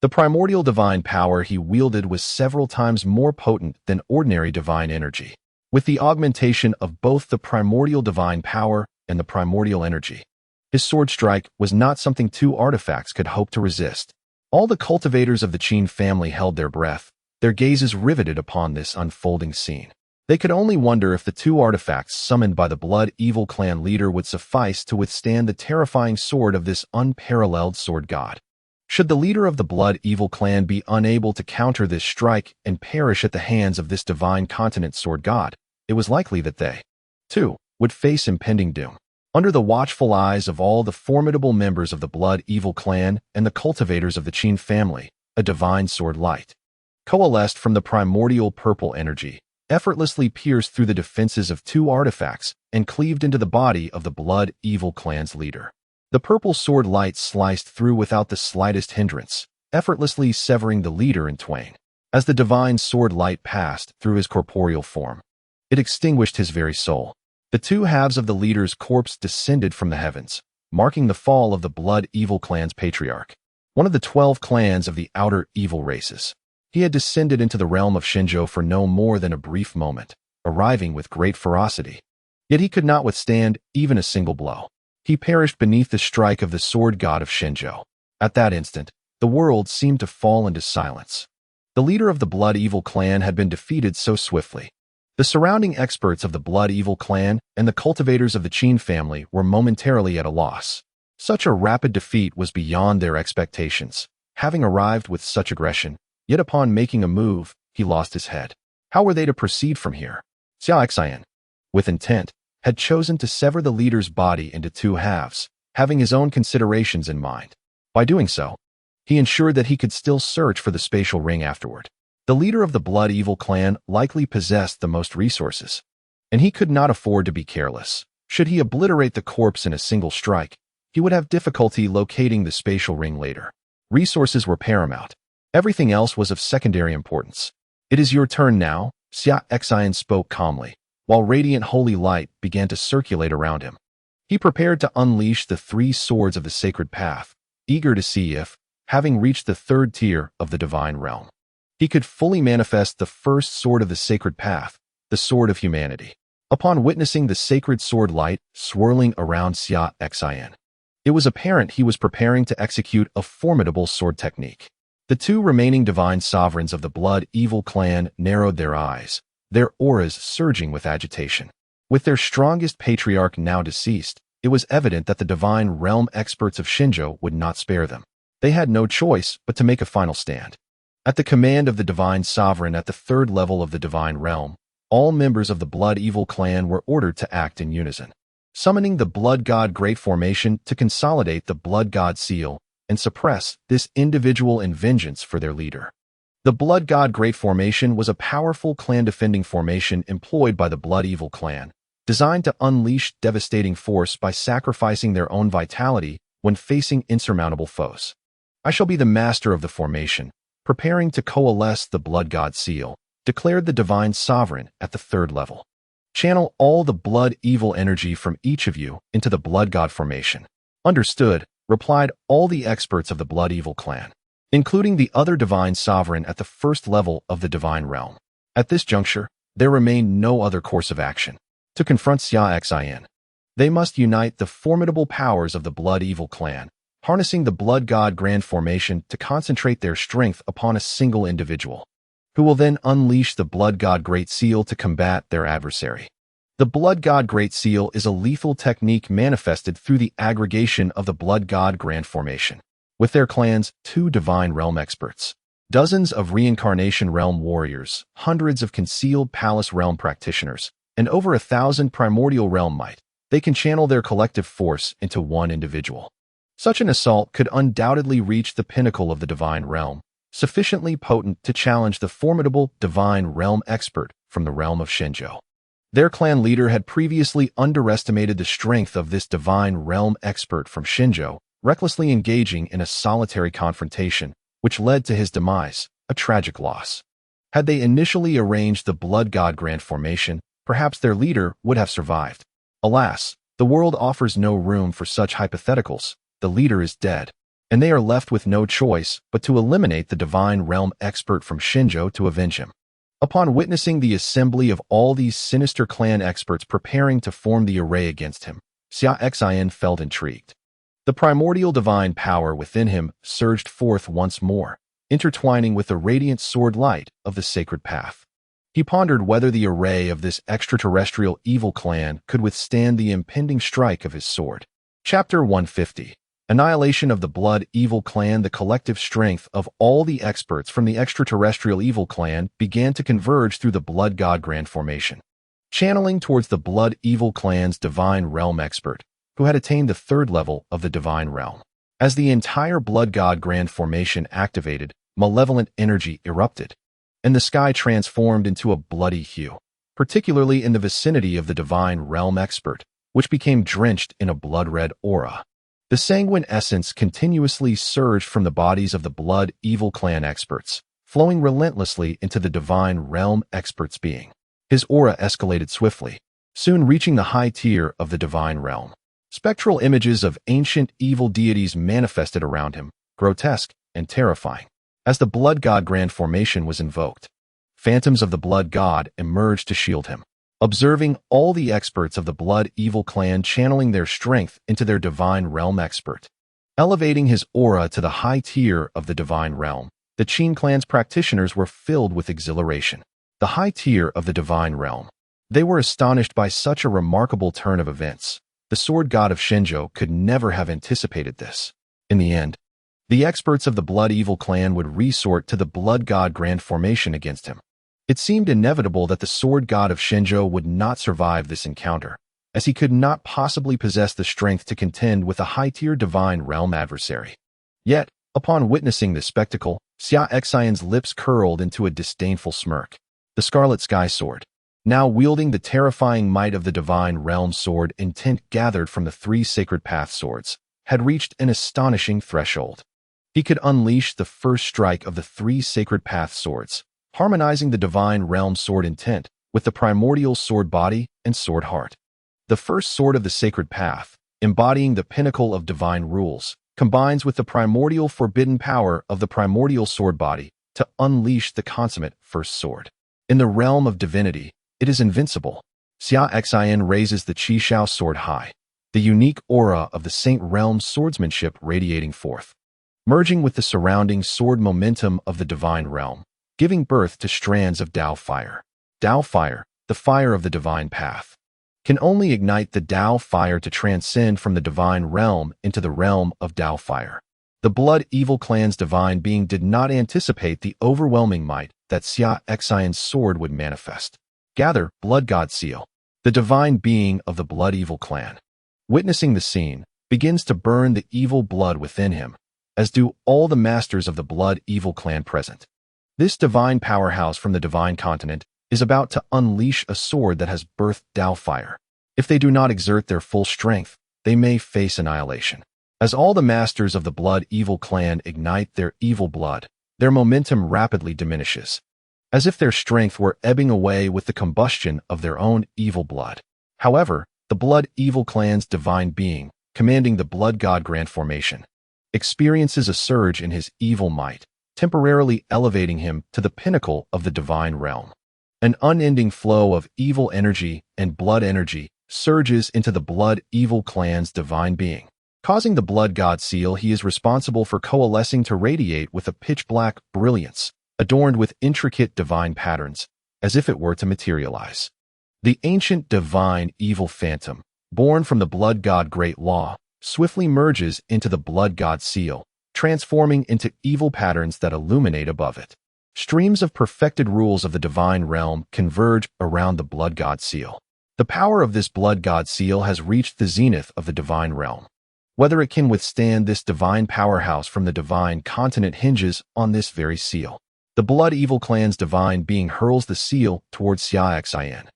The primordial divine power he wielded was several times more potent than ordinary divine energy. With the augmentation of both the primordial divine power and the primordial energy, his sword strike was not something two artifacts could hope to resist. All the cultivators of the Qin family held their breath, their gazes riveted upon this unfolding scene. They could only wonder if the two artifacts summoned by the Blood Evil clan leader would suffice to withstand the terrifying sword of this unparalleled sword god. Should the leader of the Blood Evil clan be unable to counter this strike and perish at the hands of this divine continent sword god, it was likely that they, too, would face impending doom. Under the watchful eyes of all the formidable members of the Blood Evil clan and the cultivators of the Qin family, a divine sword light coalesced from the primordial purple energy, effortlessly pierced through the defenses of two artifacts and cleaved into the body of the Blood Evil clan's leader. The purple sword light sliced through without the slightest hindrance, effortlessly severing the leader in twain. As the divine sword light passed through his corporeal form, it extinguished his very soul. The two halves of the leader's corpse descended from the heavens, marking the fall of the Blood Evil clan's patriarch, one of the 12 clans of the outer evil races. He had descended into the realm of Xinzhou for no more than a brief moment, arriving with great ferocity. Yet he could not withstand even a single blow. He perished beneath the strike of the sword god of Xinzhou. At that instant, the world seemed to fall into silence. The leader of the Blood Evil clan had been defeated so swiftly. The surrounding experts of the Blood Evil clan and the cultivators of the Qin family were momentarily at a loss. Such a rapid defeat was beyond their expectations. Having arrived with such aggression, yet upon making a move, he lost his head. How were they to proceed from here? Xia Xin, with intent, had chosen to sever the leader's body into two halves, having his own considerations in mind. By doing so, he ensured that he could still search for the spatial ring afterward. The leader of the Blood Evil clan likely possessed the most resources, and he could not afford to be careless. Should he obliterate the corpse in a single strike, he would have difficulty locating the spatial ring later. Resources were paramount. Everything else was of secondary importance. It is your turn now, Xia Xin spoke calmly, while radiant holy light began to circulate around him. He prepared to unleash the 3 swords of the sacred path, eager to see if, having reached the 3rd tier of the divine realm, he could fully manifest the first sword of the sacred path, the sword of humanity. Upon witnessing the sacred sword light swirling around Xia Xin, it was apparent he was preparing to execute a formidable sword technique. The 2 remaining divine sovereigns of the Blood Evil clan narrowed their eyes, their auras surging with agitation. With their strongest patriarch now deceased, it was evident that the divine realm experts of Xinzhou would not spare them. They had no choice but to make a final stand. At the command of the divine sovereign at the 3rd level of the divine realm, all members of the Blood Evil clan were ordered to act in unison, summoning the Blood God Great Formation to consolidate the Blood God Seal and suppress this individual in vengeance for their leader. The Blood God Great Formation was a powerful clan-defending formation employed by the Blood Evil clan, designed to unleash devastating force by sacrificing their own vitality when facing insurmountable foes. I shall be the master of the formation, preparing to coalesce the Blood God Seal, declared the divine sovereign at the 3rd level. Channel all the Blood Evil energy from each of you into the Blood God formation. Understood, replied all the experts of the Blood Evil clan, including the other divine sovereign at the 1st level of the divine realm. At this juncture, there remained no other course of action. To confront Xia Xin, they must unite the formidable powers of the Blood Evil clan, harnessing the Blood God Grand Formation to concentrate their strength upon a single individual, who will then unleash the Blood God Great Seal to combat their adversary. The Blood God Great Seal is a lethal technique manifested through the aggregation of the Blood God Grand Formation. With their clans, 2 divine realm experts, dozens of reincarnation realm warriors, hundreds of concealed palace realm practitioners, and over 1,000 primordial realm might, they can channel their collective force into one individual. Such an assault could undoubtedly reach the pinnacle of the divine realm, sufficiently potent to challenge the formidable divine realm expert from the realm of Xinzhou. Their clan leader had previously underestimated the strength of this divine realm expert from Xinzhou, recklessly engaging in a solitary confrontation, which led to his demise, a tragic loss. Had they initially arranged the Blood God Grand Formation, perhaps their leader would have survived. Alas, the world offers no room for such hypotheticals. The leader is dead. and they are left with no choice but to eliminate the Divine Realm expert from Shinjo to avenge him. Upon witnessing the assembly of all these sinister clan experts preparing to form the array against him, Xia Xin felt intrigued. The primordial divine power within him surged forth once more, intertwining with the radiant sword light of the sacred path. He pondered whether the array of this extraterrestrial evil clan could withstand the impending strike of his sword. Chapter 150. Annihilation of the Blood Evil Clan. The collective strength of all the experts from the extraterrestrial evil clan began to converge through the Blood God Grand Formation, channeling towards the Blood Evil Clan's Divine Realm expert, who had attained the third level of the Divine Realm. As the entire Blood God Grand Formation activated, malevolent energy erupted, and the sky transformed into a bloody hue, particularly in the vicinity of the Divine Realm expert, which became drenched in a blood-red aura. The sanguine essence continuously surged from the bodies of the Blood Evil Clan experts, flowing relentlessly into the Divine Realm expert's being. His aura escalated swiftly, soon reaching the high tier of the Divine Realm. Spectral images of ancient evil deities manifested around him, grotesque and terrifying. As the Blood God Grand Formation was invoked, phantoms of the Blood God emerged to shield him. Observing all the experts of the Blood Evil Clan channeling their strength into their Divine Realm expert, elevating his aura to the high tier of the Divine Realm, the Qin Clan's practitioners were filled with exhilaration. The high tier of the Divine Realm. They were astonished by such a remarkable turn of events. The Sword God of Shinjo could never have anticipated this. In the end, the experts of the Blood Evil Clan would resort to the Blood God Grand Formation against him. It seemed inevitable that the Sword God of Shinjo would not survive this encounter, as he could not possibly possess the strength to contend with a high-tier Divine Realm adversary. Yet, upon witnessing this spectacle, Xia Xin's lips curled into a disdainful smirk. The Scarlet Sky Sword, now wielding the terrifying might of the Divine Realm sword intent gathered from the 3 Sacred Path swords, had reached an astonishing threshold. He could unleash the first strike of the 3 Sacred Path swords, harmonizing the Divine Realm sword intent with the Primordial Sword Body and Sword Heart. The first sword of the Sacred Path, embodying the pinnacle of divine rules, combines with the primordial forbidden power of the Primordial Sword Body to unleash the consummate first sword. In the realm of divinity, it is invincible. Xia Xin raises the Qishao sword high, the unique aura of the Saint Realm swordsmanship radiating forth, merging with the surrounding sword momentum of the Divine Realm, giving birth to strands of Tao Fire. Tao Fire, the fire of the Divine Path, can only ignite the Tao Fire to transcend from the Divine Realm into the realm of Tao Fire. The Blood Evil Clan's divine being did not anticipate the overwhelming might that Xia Xin's sword would manifest. Gather, Blood God Seal. The divine being of the Blood Evil Clan, witnessing the scene, begins to burn the evil blood within him, as do all the masters of the Blood Evil Clan present. This divine powerhouse from the divine continent is about to unleash a sword that has birthed Tao Fire. If they do not exert their full strength, they may face annihilation. As all the masters of the Blood Evil Clan ignite their evil blood, their momentum rapidly diminishes, as if their strength were ebbing away with the combustion of their own evil blood. However, the Blood Evil Clan's divine being, commanding the Blood God Grand Formation, experiences a surge in his evil might, temporarily elevating him to the pinnacle of the Divine Realm. An unending flow of evil energy and blood energy surges into the Blood Evil Clan's divine being, causing the Blood God Seal he is responsible for coalescing to radiate with a pitch-black brilliance, adorned with intricate divine patterns, as if it were to materialize. The ancient divine evil phantom, born from the Blood God Great Law, swiftly merges into the Blood God Seal, transforming into evil patterns that illuminate above it. Streams of perfected rules of the Divine Realm converge around the Blood God Seal. The power of this Blood God Seal has reached the zenith of the Divine Realm. Whether it can withstand this divine powerhouse from the divine continent hinges on this very seal. The Blood Evil Clan's divine being hurls the seal towards Xia Xin,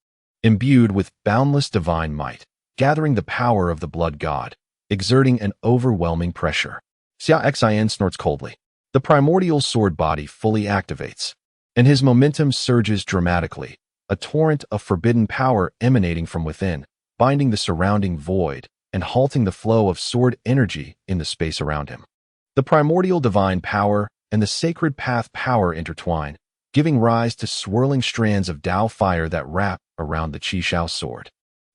imbued with boundless divine might, gathering the power of the Blood God, exerting an overwhelming pressure. Xia Xin snorts coldly. The Primordial Sword Body fully activates, and his momentum surges dramatically, a torrent of forbidden power emanating from within, binding the surrounding void and halting the flow of sword energy in the space around him. The primordial divine power and the sacred path power intertwine, giving rise to swirling strands of Tao fire that wrap around the Qishao sword,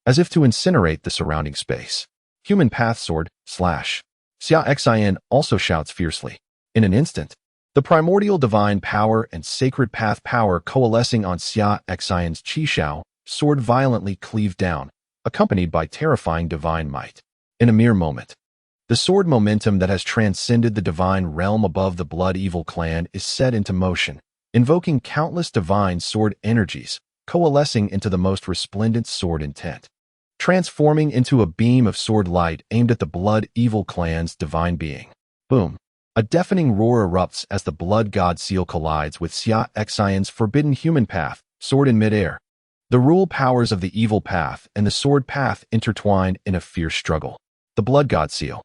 as if to incinerate the surrounding space. Human path sword, slash. Xia Xin also shouts fiercely. In an instant, the primordial divine power and sacred path power coalescing on Xia Xin's Qishao sword violently cleaved down, accompanied by terrifying divine might. In a mere moment, the sword momentum that has transcended the divine realm above the Blood Evil clan is set into motion, invoking countless divine sword energies, coalescing into the most resplendent sword intent, transforming into a beam of sword light aimed at the Blood Evil clan's divine being. Boom! A deafening roar erupts as the Blood God Seal collides with Xia Xin's forbidden human path, sword in midair. The rule powers of the evil path and the sword path intertwine in a fierce struggle. The Blood God Seal,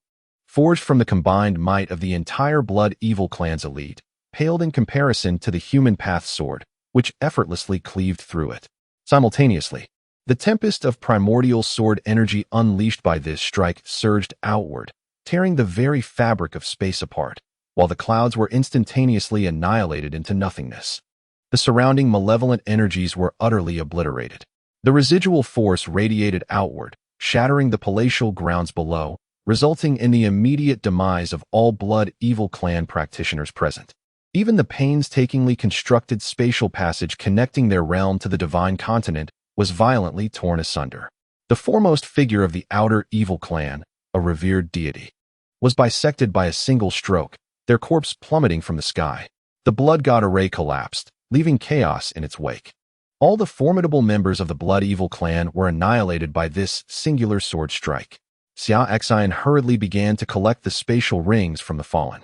forged from the combined might of the entire Blood Evil clan's elite, paled in comparison to the human path sword, which effortlessly cleaved through it. Simultaneously, the tempest of primordial sword energy unleashed by this strike surged outward, tearing the very fabric of space apart, while the clouds were instantaneously annihilated into nothingness. The surrounding malevolent energies were utterly obliterated. The residual force radiated outward, shattering the palatial grounds below, resulting in the immediate demise of all Blood Evil clan practitioners present. Even the painstakingly constructed spatial passage connecting their realm to the divine continent was violently torn asunder. The foremost figure of the outer evil clan, a revered deity, was bisected by a single stroke, their corpse plummeting from the sky. The blood god array collapsed, leaving chaos in its wake. All the formidable members of the Blood Evil clan were annihilated by this singular sword strike. Xia Xin hurriedly began to collect the spatial rings from the fallen.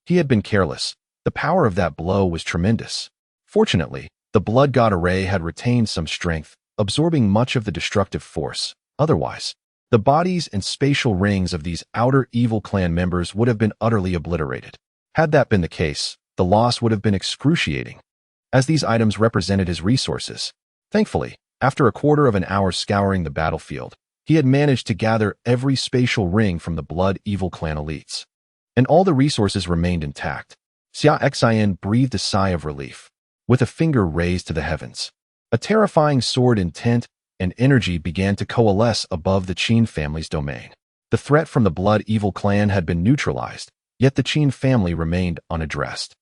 He had been careless. The power of that blow was tremendous. Fortunately, the blood god array had retained some strength, absorbing much of the destructive force. Otherwise, the bodies and spatial rings of these outer evil clan members would have been utterly obliterated. Had that been the case, the loss would have been excruciating, as these items represented his resources. Thankfully, after a quarter of an hour scouring the battlefield, he had managed to gather every spatial ring from the Blood Evil clan elites, and all the resources remained intact. Xia Xin breathed a sigh of relief. With a finger raised to the heavens, a terrifying sword intent and energy began to coalesce above the Qin family's domain. The threat from the Blood Evil clan had been neutralized, yet the Qin family remained unaddressed.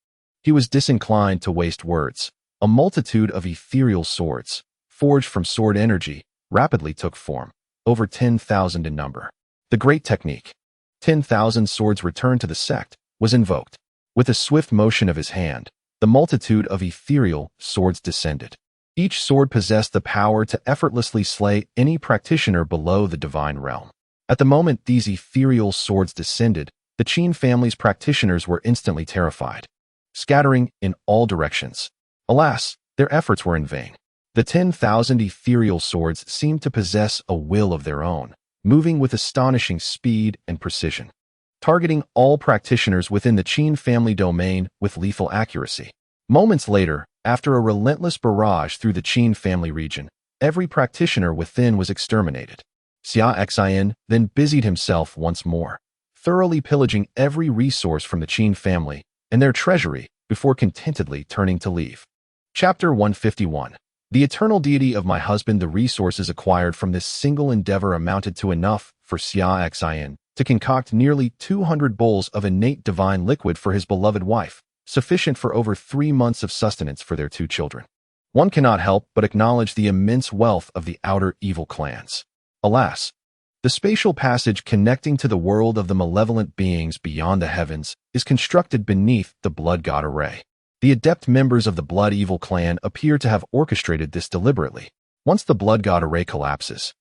He was disinclined to waste words. A multitude of ethereal swords, forged from sword energy, rapidly took form, over 10,000 in number. The great technique, 10,000 swords returned to the sect, was invoked. With a swift motion of his hand, the multitude of ethereal swords descended. Each sword possessed the power to effortlessly slay any practitioner below the divine realm. At the moment these ethereal swords descended, the Qin family's practitioners were instantly terrified, scattering in all directions. Alas, their efforts were in vain. The 10,000 ethereal swords seemed to possess a will of their own, moving with astonishing speed and precision, targeting all practitioners within the Qin family domain with lethal accuracy. Moments later, after a relentless barrage through the Qin family region, every practitioner within was exterminated. Xia Xin then busied himself once more, thoroughly pillaging every resource from the Qin family and their treasury before contentedly turning to leave. Chapter 151. The eternal deity of my husband. The resources acquired from this single endeavor amounted to enough for Xia Xin to concoct nearly 200 bowls of innate divine liquid for his beloved wife, sufficient for over 3 months of sustenance for their 2 children. One cannot help but acknowledge the immense wealth of the outer evil clans. Alas, the spatial passage connecting to the world of the malevolent beings beyond the heavens is constructed beneath the blood god array. The adept members of the Blood Evil clan appear to have orchestrated this deliberately. Once the blood god array collapses,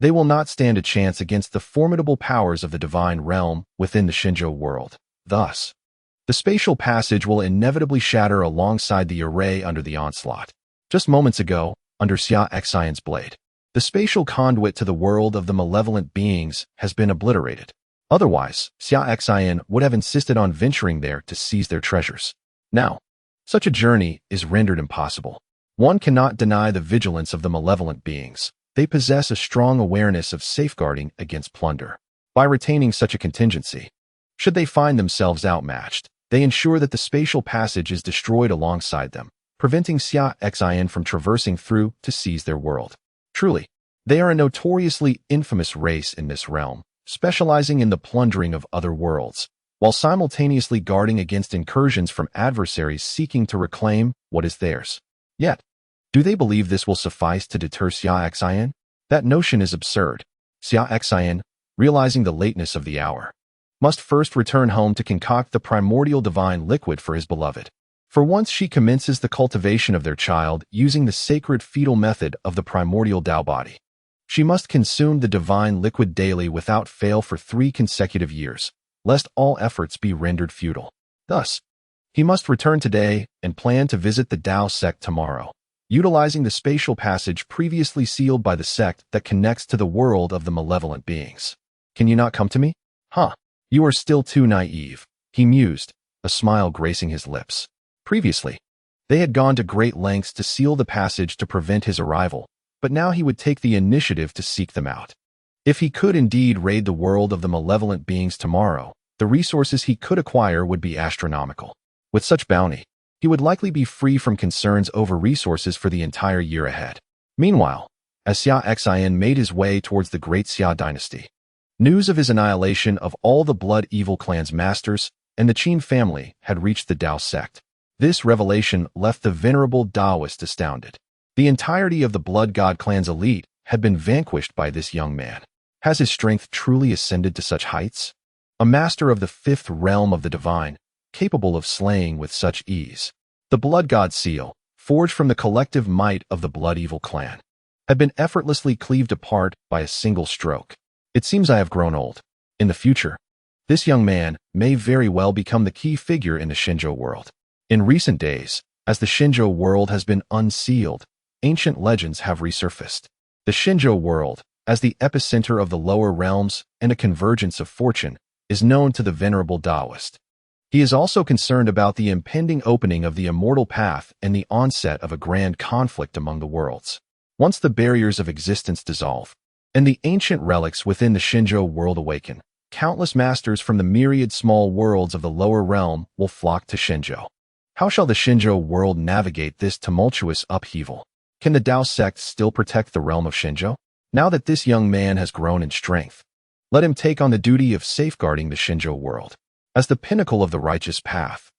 they will not stand a chance against the formidable powers of the divine realm within the Shinjo world. Thus, the spatial passage will inevitably shatter alongside the array under the onslaught. Just moments ago, under Xia Xin's blade, the spatial conduit to the world of the malevolent beings has been obliterated. Otherwise, Xia Xin would have insisted on venturing there to seize their treasures. Now, such a journey is rendered impossible. One cannot deny the vigilance of the malevolent beings. They possess a strong awareness of safeguarding against plunder. By retaining such a contingency, Should they find themselves outmatched, they ensure that the spatial passage is destroyed alongside them, preventing Xia Xin from traversing through to seize their world. Truly, they are a notoriously infamous race in this realm, specializing in the plundering of other worlds, while simultaneously guarding against incursions from adversaries seeking to reclaim what is theirs. Yet, do they believe this will suffice to deter Xia Xin? That notion is absurd. Xia Xin, realizing the lateness of the hour, must first return home to concoct the primordial divine liquid for his beloved. For once she commences the cultivation of their child using the sacred fetal method of the primordial Tao body. She must consume the divine liquid daily without fail for 3 consecutive years, lest all efforts be rendered futile. Thus, he must return today and plan to visit the Demon Sect tomorrow, utilizing the spatial passage previously sealed by the sect that connects to the world of the malevolent beings. Can you not come to me? Huh. You are still too naive, he mused, a smile gracing his lips. Previously, they had gone to great lengths to seal the passage to prevent his arrival, but now he would take the initiative to seek them out. If he could indeed raid the world of the malevolent beings tomorrow, the resources he could acquire would be astronomical. With such bounty, he would likely be free from concerns over resources for the entire year ahead. Meanwhile, as Xia Xin made his way towards the great Xia dynasty, news of his annihilation of all the Blood Evil clan's masters and the Qin family had reached the Demon Sect. This revelation left the venerable Taoist astounded. The entirety of the Blood God clan's elite had been vanquished by this young man. Has his strength truly ascended to such heights? A master of the 5th realm of the divine, capable of slaying with such ease. The Blood God seal, forged from the collective might of the Blood Evil clan, had been effortlessly cleaved apart by a single stroke. It seems I have grown old. In the future, this young man may very well become the key figure in the Shinjo world. In recent days, as the Shinjo world has been unsealed, ancient legends have resurfaced. The Shinjo world, as the epicenter of the lower realms and a convergence of fortune, is known to the venerable Taoist. He is also concerned about the impending opening of the immortal path and the onset of a grand conflict among the worlds. Once the barriers of existence dissolve, and the ancient relics within the Shinjo world awaken, countless masters from the myriad small worlds of the lower realm will flock to Shinjo. How shall the Shinjo world navigate this tumultuous upheaval? Can the Demon Sect still protect the realm of Shinjo? Now that this young man has grown in strength, let him take on the duty of safeguarding the Shinjo world. As the pinnacle of the righteous path,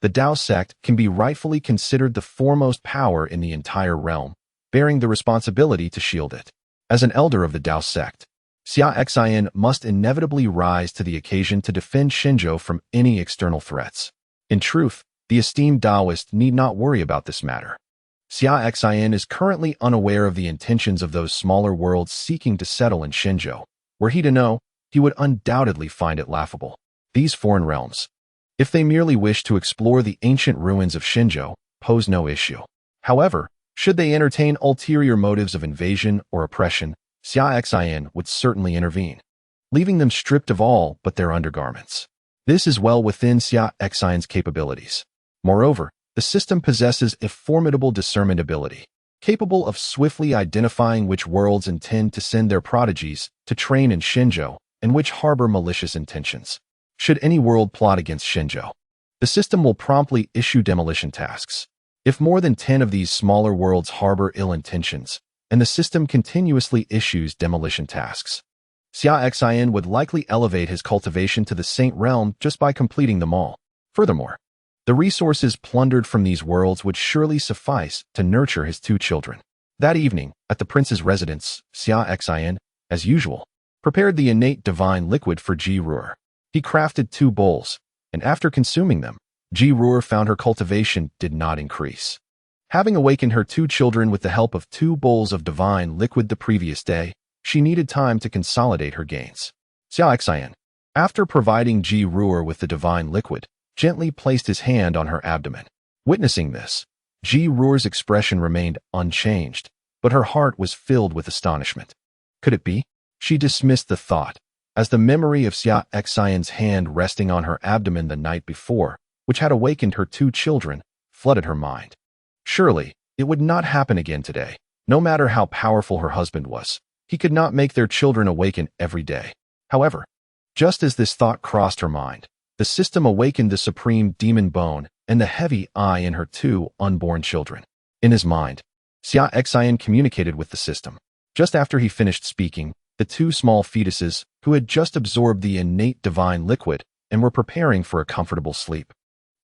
the Demon Sect can be rightfully considered the foremost power in the entire realm, bearing the responsibility to shield it. As an elder of the Demon Sect, Xia Xin must inevitably rise to the occasion to defend Shinjo from any external threats. In truth, the esteemed Taoist need not worry about this matter. Xia Xin is currently unaware of the intentions of those smaller worlds seeking to settle in Shinjo. Were he to know, he would undoubtedly find it laughable. These foreign realms, if they merely wish to explore the ancient ruins of Shinjo, pose no issue. However, should they entertain ulterior motives of invasion or oppression, Xia Xin would certainly intervene, leaving them stripped of all but their undergarments. This is well within Xia Xin's capabilities. Moreover, the system possesses a formidable discernment ability, capable of swiftly identifying which worlds intend to send their prodigies to train in Shinjo and which harbor malicious intentions. Should any world plot against Shinjo, the system will promptly issue demolition tasks. If more than 10 of these smaller worlds harbor ill intentions, and the system continuously issues demolition tasks, Xia Xin would likely elevate his cultivation to the Saint Realm just by completing them all. Furthermore, the resources plundered from these worlds would surely suffice to nurture his 2 children. That evening, at the prince's residence, Xia Xin, as usual, prepared the innate divine liquid for Ji Ruer. He crafted 2 bowls, and after consuming them, Ji Ruer found her cultivation did not increase. Having awakened her 2 children with the help of 2 bowls of divine liquid the previous day, she needed time to consolidate her gains. Xia Xin, after providing Ji Ruer with the divine liquid, gently placed his hand on her abdomen. Witnessing this, Ji Ruer's expression remained unchanged, but her heart was filled with astonishment. Could it be? She dismissed the thought, as the memory of Xia Xin's hand resting on her abdomen the night before, which had awakened her 2 children, flooded her mind. Surely, it would not happen again today. No matter how powerful her husband was, he could not make their children awaken every day. However, Just as this thought crossed her mind, the system awakened the supreme demon bone and the heavy eye in her two unborn children. In his mind, Xia Xin communicated with the system. Just after he finished speaking, the two small fetuses, who had just absorbed the innate divine liquid and were preparing for a comfortable sleep,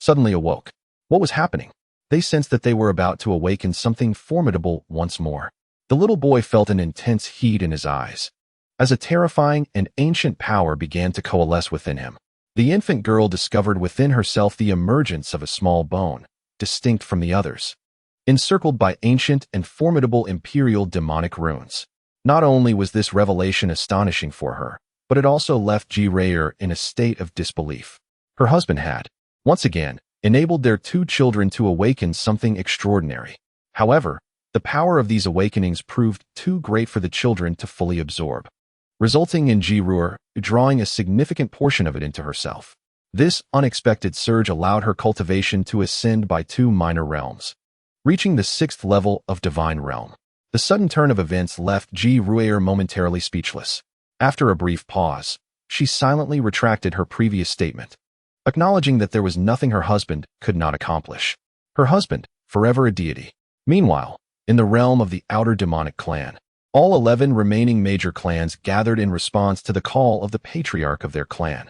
suddenly awoke. What was happening? They sensed that they were about to awaken something formidable once more. The little boy felt an intense heat in his eyes, as a terrifying and ancient power began to coalesce within him. The infant girl discovered within herself the emergence of a small bone, distinct from the others, encircled by ancient and formidable imperial demonic runes. Not only was this revelation astonishing for her, but it also left Ji in a state of disbelief. Her husband had, once again, enabled their two children to awaken something extraordinary. However, the power of these awakenings proved too great for the children to fully absorb, resulting in Ji drawing a significant portion of it into herself. This unexpected surge allowed her cultivation to ascend by 2 minor realms, reaching the 6th level of Divine Realm. The sudden turn of events left Ji momentarily speechless. After a brief pause, she silently retracted her previous statement, acknowledging that there was nothing her husband could not accomplish. Her husband, forever a deity. Meanwhile, in the realm of the outer demonic clan, all 11 remaining major clans gathered in response to the call of the patriarch of their clan,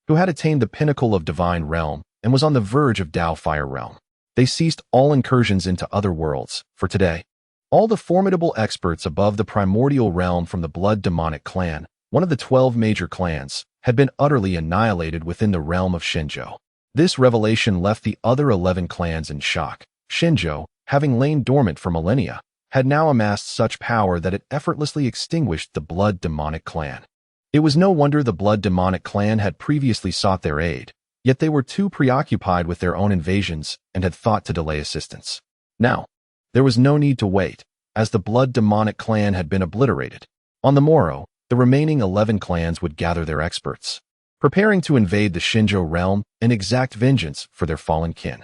who had attained the pinnacle of Divine Realm and was on the verge of Dao Fire Realm. They ceased all incursions into other worlds, for today. All the formidable experts above the Primordial Realm from the Blood Demonic Clan, one of the 12 major clans, had been utterly annihilated within the realm of Xinzhou. This revelation left the other 11 clans in shock. Xinzhou, having lain dormant for millennia, had now amassed such power that it effortlessly extinguished the Blood Demonic Clan. It was no wonder the Blood Demonic Clan had previously sought their aid, yet they were too preoccupied with their own invasions and had thought to delay assistance. Now, there was no need to wait, as the Blood Demonic Clan had been obliterated. On the morrow, the remaining 11 clans would gather their experts, preparing to invade the Xinzhou realm and exact vengeance for their fallen kin.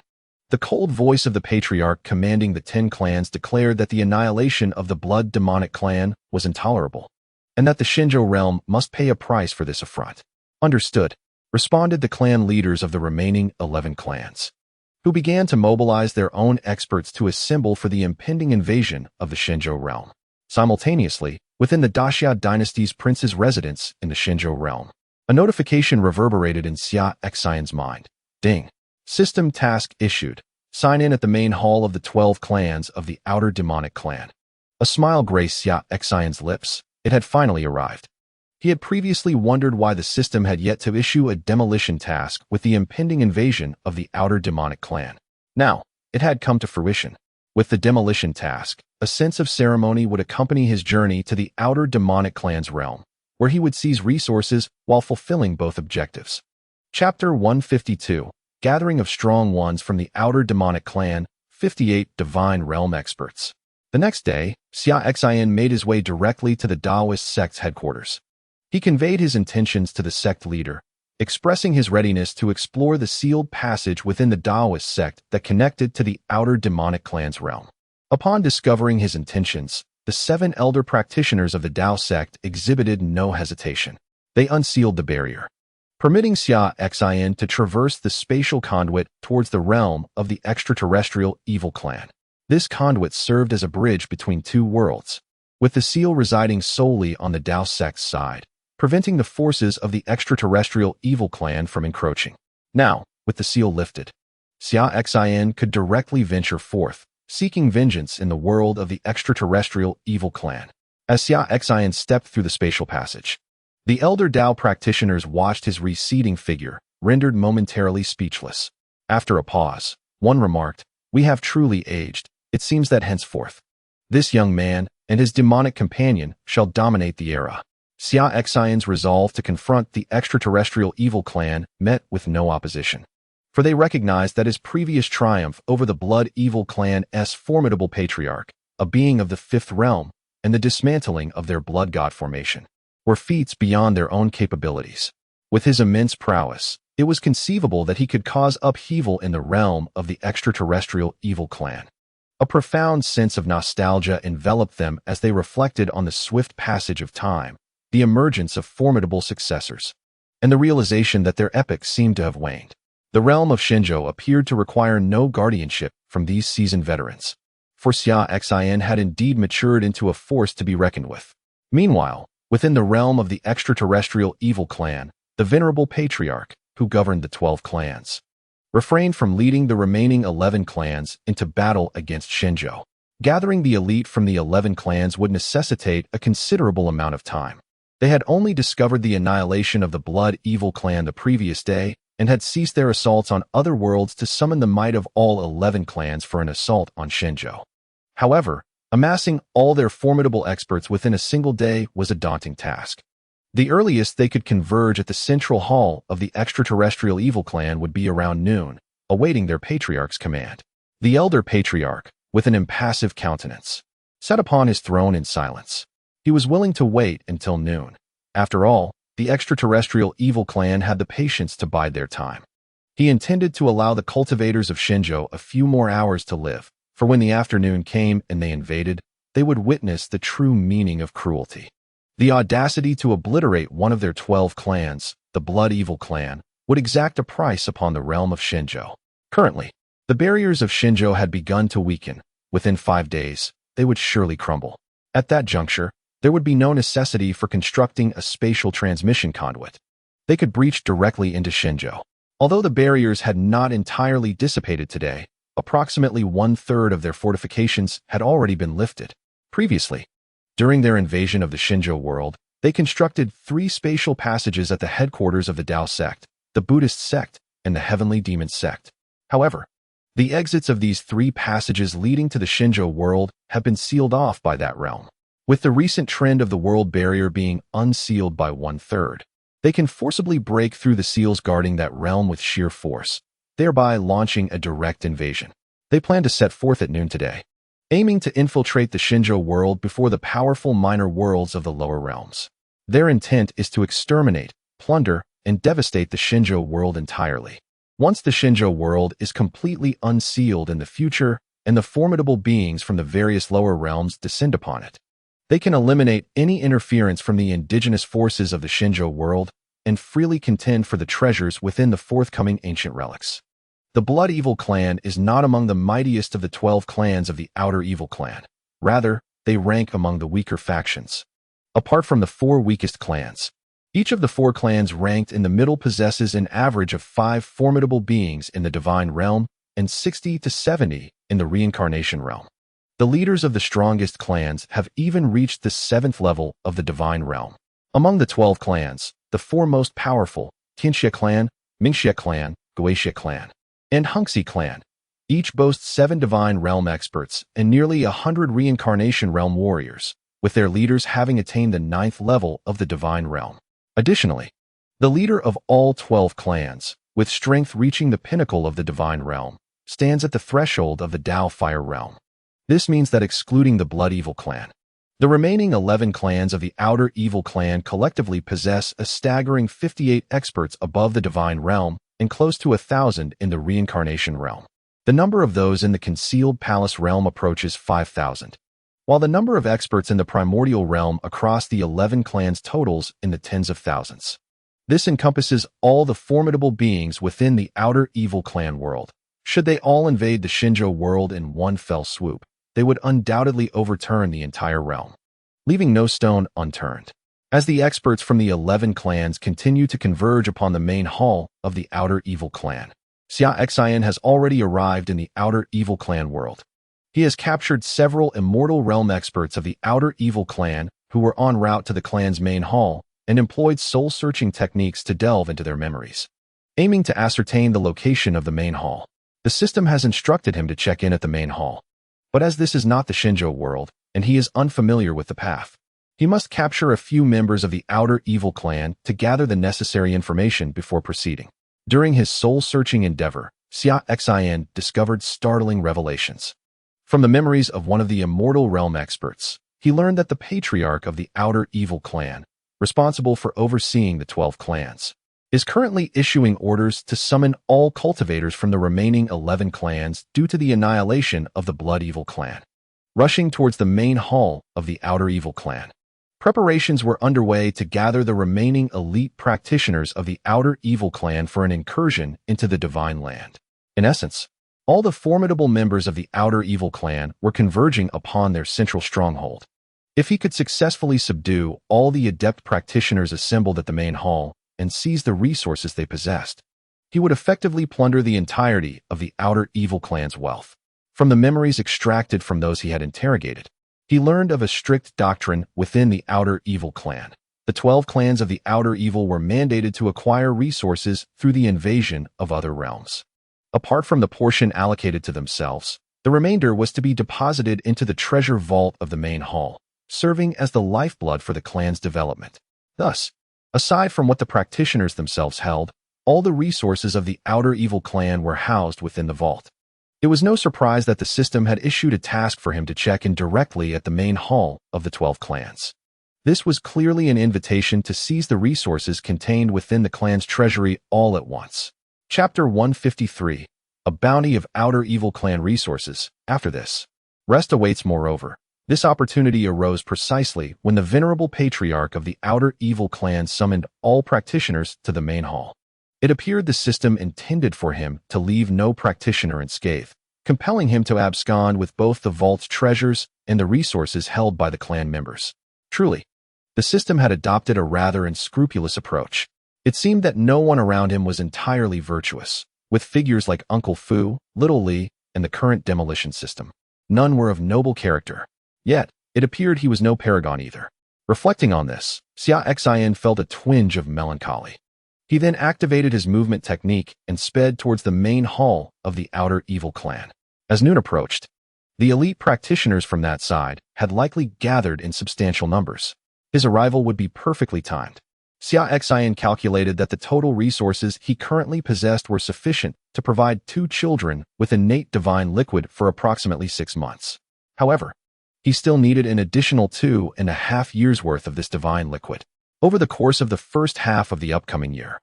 The cold voice of the patriarch commanding the 10 clans declared that the annihilation of the Blood Demonic Clan was intolerable, and that the Xinzhou realm must pay a price for this affront. Understood, responded the clan leaders of the remaining 11 clans, who began to mobilize their own experts to assemble for the impending invasion of the Xinzhou realm. Simultaneously, within the Daxia dynasty's prince's residence in the Xinzhou realm, a notification reverberated in Xia Xin's mind. Ding. System task issued. Sign in at the main hall of the 12 clans of the outer demonic clan. A smile graced Xia Xin's lips. It had finally arrived. He had previously wondered why the system had yet to issue a demolition task with the impending invasion of the outer demonic clan. Now, it had come to fruition. With the demolition task, a sense of ceremony would accompany his journey to the outer demonic clan's realm, where he would seize resources while fulfilling both objectives. Chapter 152, Gathering of Strong Ones from the Outer Demonic Clan, 58 Divine Realm Experts. The next day, Xia Xin made his way directly to the Taoist sect's headquarters. He conveyed his intentions to the sect leader, expressing his readiness to explore the sealed passage within the Taoist sect that connected to the outer demonic clan's realm. Upon discovering his intentions, the 7 elder practitioners of the Tao sect exhibited no hesitation. They unsealed the barrier, permitting Xia Xin to traverse the spatial conduit towards the realm of the extraterrestrial evil clan. This conduit served as a bridge between 2 worlds, with the seal residing solely on the Tao sect's side, preventing the forces of the extraterrestrial evil clan from encroaching. Now, with the seal lifted, Xia Xin could directly venture forth, seeking vengeance in the world of the extraterrestrial evil clan. As Xia Xin stepped through the spatial passage, the elder Tao practitioners watched his receding figure, rendered momentarily speechless. After a pause, one remarked, "We have truly aged. It seems that henceforth, this young man and his demonic companion shall dominate the era." Xia Xin's resolve to confront the extraterrestrial evil clan met with no opposition, for they recognized that his previous triumph over the blood evil clan's formidable patriarch, a being of the 5th realm, and the dismantling of their blood god formation, were feats beyond their own capabilities. With his immense prowess, it was conceivable that he could cause upheaval in the realm of the extraterrestrial evil clan. A profound sense of nostalgia enveloped them as they reflected on the swift passage of time, the emergence of formidable successors, and the realization that their epic seemed to have waned. The realm of Shinjo appeared to require no guardianship from these seasoned veterans, for Xia Xin had indeed matured into a force to be reckoned with. Meanwhile, within the realm of the extraterrestrial evil clan, the venerable patriarch, who governed the 12 clans, refrained from leading the remaining 11 clans into battle against Shinjo. Gathering the elite from the 11 clans would necessitate a considerable amount of time. They had only discovered the annihilation of the Blood Evil clan the previous day and had ceased their assaults on other worlds to summon the might of all 11 clans for an assault on Shinjo. However, amassing all their formidable experts within a single day was a daunting task. The earliest they could converge at the central hall of the extraterrestrial evil clan would be around noon, awaiting their patriarch's command. The elder patriarch, with an impassive countenance, sat upon his throne in silence. He was willing to wait until noon. After all, the extraterrestrial evil clan had the patience to bide their time. He intended to allow the cultivators of Shinjo a few more hours to live, for when the afternoon came and they invaded, they would witness the true meaning of cruelty. The audacity to obliterate one of their 12 clans, the Blood Evil clan, would exact a price upon the realm of Shinjo. Currently, the barriers of Shinjo had begun to weaken. Within 5 days, they would surely crumble. At that juncture, there would be no necessity for constructing a spatial transmission conduit. They could breach directly into Shinjo. Although the barriers had not entirely dissipated today, approximately 1/3 of their fortifications had already been lifted. Previously, during their invasion of the Shinjo world, they constructed 3 spatial passages at the headquarters of the Tao sect, the Buddhist sect, and the Heavenly Demon Sect. However, the exits of these 3 passages leading to the Shinjo world have been sealed off by that realm. With the recent trend of the world barrier being unsealed by 1/3, they can forcibly break through the seals guarding that realm with sheer force, thereby launching a direct invasion. They plan to set forth at noon today, aiming to infiltrate the Shinjo world before the powerful minor worlds of the lower realms. Their intent is to exterminate, plunder, and devastate the Shinjo world entirely. Once the Shinjo world is completely unsealed in the future and the formidable beings from the various lower realms descend upon it, they can eliminate any interference from the indigenous forces of the Shinjo world and freely contend for the treasures within the forthcoming ancient relics. The Blood Evil clan is not among the mightiest of the 12 clans of the Outer Evil clan. Rather, they rank among the weaker factions. Apart from the 4 weakest clans, each of the 4 clans ranked in the middle possesses an average of 5 formidable beings in the Divine Realm and 60 to 70 in the Reincarnation Realm. The leaders of the strongest clans have even reached the 7th level of the Divine Realm. Among the 12 clans, the 4 most powerful, Tianxia clan, Mingxia clan, Guixia clan, and Hengxi clan, each boasts 7 Divine Realm experts and nearly 100 Reincarnation Realm warriors, with their leaders having attained the 9th level of the Divine Realm. Additionally, the leader of all 12 clans, with strength reaching the pinnacle of the Divine Realm, stands at the threshold of the Tao Fire Realm. This means that excluding the Blood Evil clan, the remaining 11 clans of the Outer Evil clan collectively possess a staggering 58 experts above the Divine Realm and close to 1,000 in the Reincarnation Realm. The number of those in the Concealed Palace Realm approaches 5,000, while the number of experts in the Primordial Realm across the 11 clans totals in the tens of thousands. This encompasses all the formidable beings within the Outer Evil clan world. Should they all invade the Shinjo world in one fell swoop, they would undoubtedly overturn the entire realm, leaving no stone unturned. As the experts from the 11 clans continue to converge upon the main hall of the Outer Evil clan, Xia Xin has already arrived in the Outer Evil clan world. He has captured several immortal realm experts of the Outer Evil clan who were en route to the clan's main hall and employed soul-searching techniques to delve into their memories, aiming to ascertain the location of the main hall. The system has instructed him to check in at the main hall, but as this is not the Shinjo world and he is unfamiliar with the path, he must capture a few members of the Outer Evil clan to gather the necessary information before proceeding. During his soul-searching endeavor, Xia Xin discovered startling revelations. From the memories of one of the immortal realm experts, he learned that the patriarch of the Outer Evil clan, responsible for overseeing the 12 clans, is currently issuing orders to summon all cultivators from the remaining 11 clans due to the annihilation of the Blood Evil clan. Rushing towards the main hall of the Outer Evil clan, Preparations were underway to gather the remaining elite practitioners of the Outer Evil Clan for an incursion into the Divine Land. In essence, all the formidable members of the Outer Evil Clan were converging upon their central stronghold. If he could successfully subdue all the adept practitioners assembled at the main hall and seize the resources they possessed, he would effectively plunder the entirety of the Outer Evil Clan's wealth. From the memories extracted from those he had interrogated, he learned of a strict doctrine within the Outer Evil Clan. The 12 clans of the Outer Evil were mandated to acquire resources through the invasion of other realms. Apart from the portion allocated to themselves, the remainder was to be deposited into the treasure vault of the main hall, serving as the lifeblood for the clan's development. Thus, aside from what the practitioners themselves held, all the resources of the Outer Evil Clan were housed within the vault. It was no surprise that the system had issued a task for him to check in directly at the main hall of the 12 clans. This was clearly an invitation to seize the resources contained within the clan's treasury all at once. Chapter 153, A Bounty of Outer Evil Clan Resources. After this, rest awaits. Moreover, this opportunity arose precisely when the venerable patriarch of the Outer Evil Clan summoned all practitioners to the main hall. It appeared the system intended for him to leave no practitioner unscathed, compelling him to abscond with both the vault's treasures and the resources held by the clan members. Truly, the system had adopted a rather unscrupulous approach. It seemed that no one around him was entirely virtuous, with figures like Uncle Fu, Little Li, and the current demolition system. None were of noble character. Yet, it appeared he was no paragon either. Reflecting on this, Xia Xin felt a twinge of melancholy. He then activated his movement technique and sped towards the main hall of the Outer Evil Clan. As noon approached, the elite practitioners from that side had likely gathered in substantial numbers. His arrival would be perfectly timed. Xia Xin calculated that the total resources he currently possessed were sufficient to provide 2 children with innate divine liquid for approximately 6 months. However, he still needed an additional 2.5 years' worth of this divine liquid. Over the course of the first half of the upcoming year,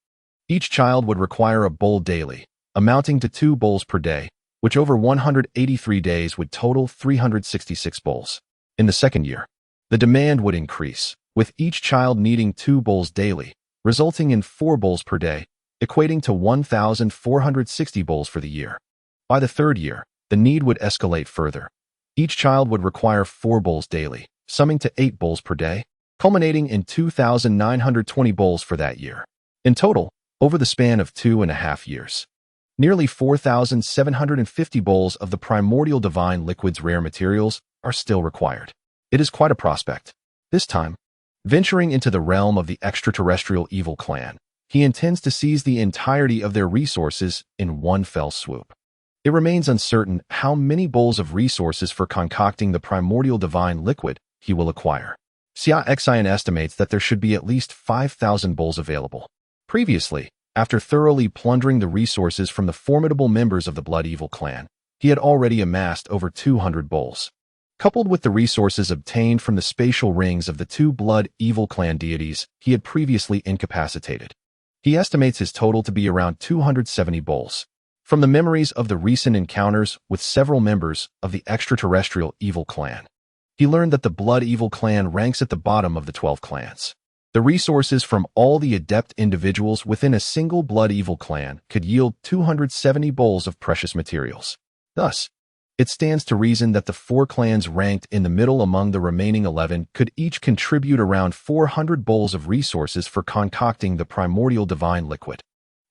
each child would require a bowl daily, amounting to 2 bowls per day, which over 183 days would total 366 bowls. In the second year, the demand would increase, with each child needing 2 bowls daily, resulting in 4 bowls per day, equating to 1,460 bowls for the year. By the third year, the need would escalate further. Each child would require 4 bowls daily, summing to 8 bowls per day, culminating in 2,920 bowls for that year. In total, over the span of 2.5 years, nearly 4,750 bowls of the primordial divine liquid's rare materials are still required. It is quite a prospect. This time, venturing into the realm of the extraterrestrial evil clan, he intends to seize the entirety of their resources in one fell swoop. It remains uncertain how many bowls of resources for concocting the primordial divine liquid he will acquire. Xia Xin estimates that there should be at least 5,000 bowls available. Previously, after thoroughly plundering the resources from the formidable members of the Blood Evil clan, he had already amassed over 200 bowls. Coupled with the resources obtained from the spatial rings of the 2 Blood Evil clan deities he had previously incapacitated, he estimates his total to be around 270 bowls. From the memories of the recent encounters with several members of the extraterrestrial evil clan, he learned that the Blood Evil clan ranks at the bottom of the 12 clans. The resources from all the adept individuals within a single Blood Evil clan could yield 270 bowls of precious materials. Thus, it stands to reason that the 4 clans ranked in the middle among the remaining 11 could each contribute around 400 bowls of resources for concocting the primordial divine liquid.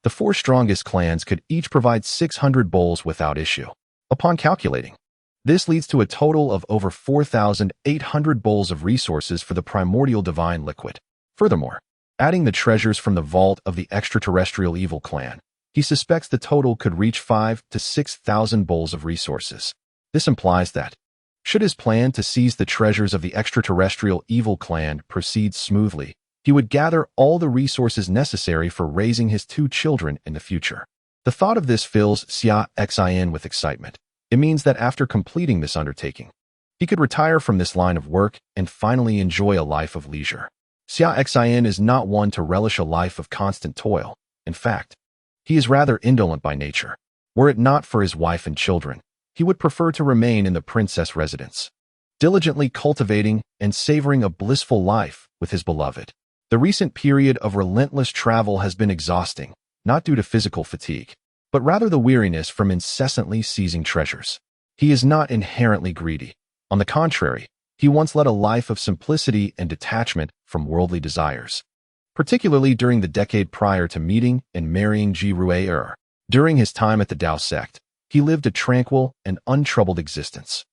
The 4 strongest clans could each provide 600 bowls without issue. Upon calculating, this leads to a total of over 4,800 bowls of resources for the primordial divine liquid. Furthermore, adding the treasures from the vault of the extraterrestrial evil clan, he suspects the total could reach 5,000 to 6,000 bowls of resources. This implies that, should his plan to seize the treasures of the extraterrestrial evil clan proceed smoothly, he would gather all the resources necessary for raising his 2 children in the future. The thought of this fills Xia Xin with excitement. It means that after completing this undertaking, he could retire from this line of work and finally enjoy a life of leisure. Xia Xin is not one to relish a life of constant toil. In fact, he is rather indolent by nature. Were it not for his wife and children, he would prefer to remain in the princess residence. diligently cultivating and savoring a blissful life with his beloved. The recent period of relentless travel has been exhausting, not due to physical fatigue, but rather the weariness from incessantly seizing treasures. He is not inherently greedy. On the contrary, he once led a life of simplicity and detachment from worldly desires, particularly during the decade prior to meeting and marrying Ji Rui'er. During his time at the Demon Sect, he lived a tranquil and untroubled existence.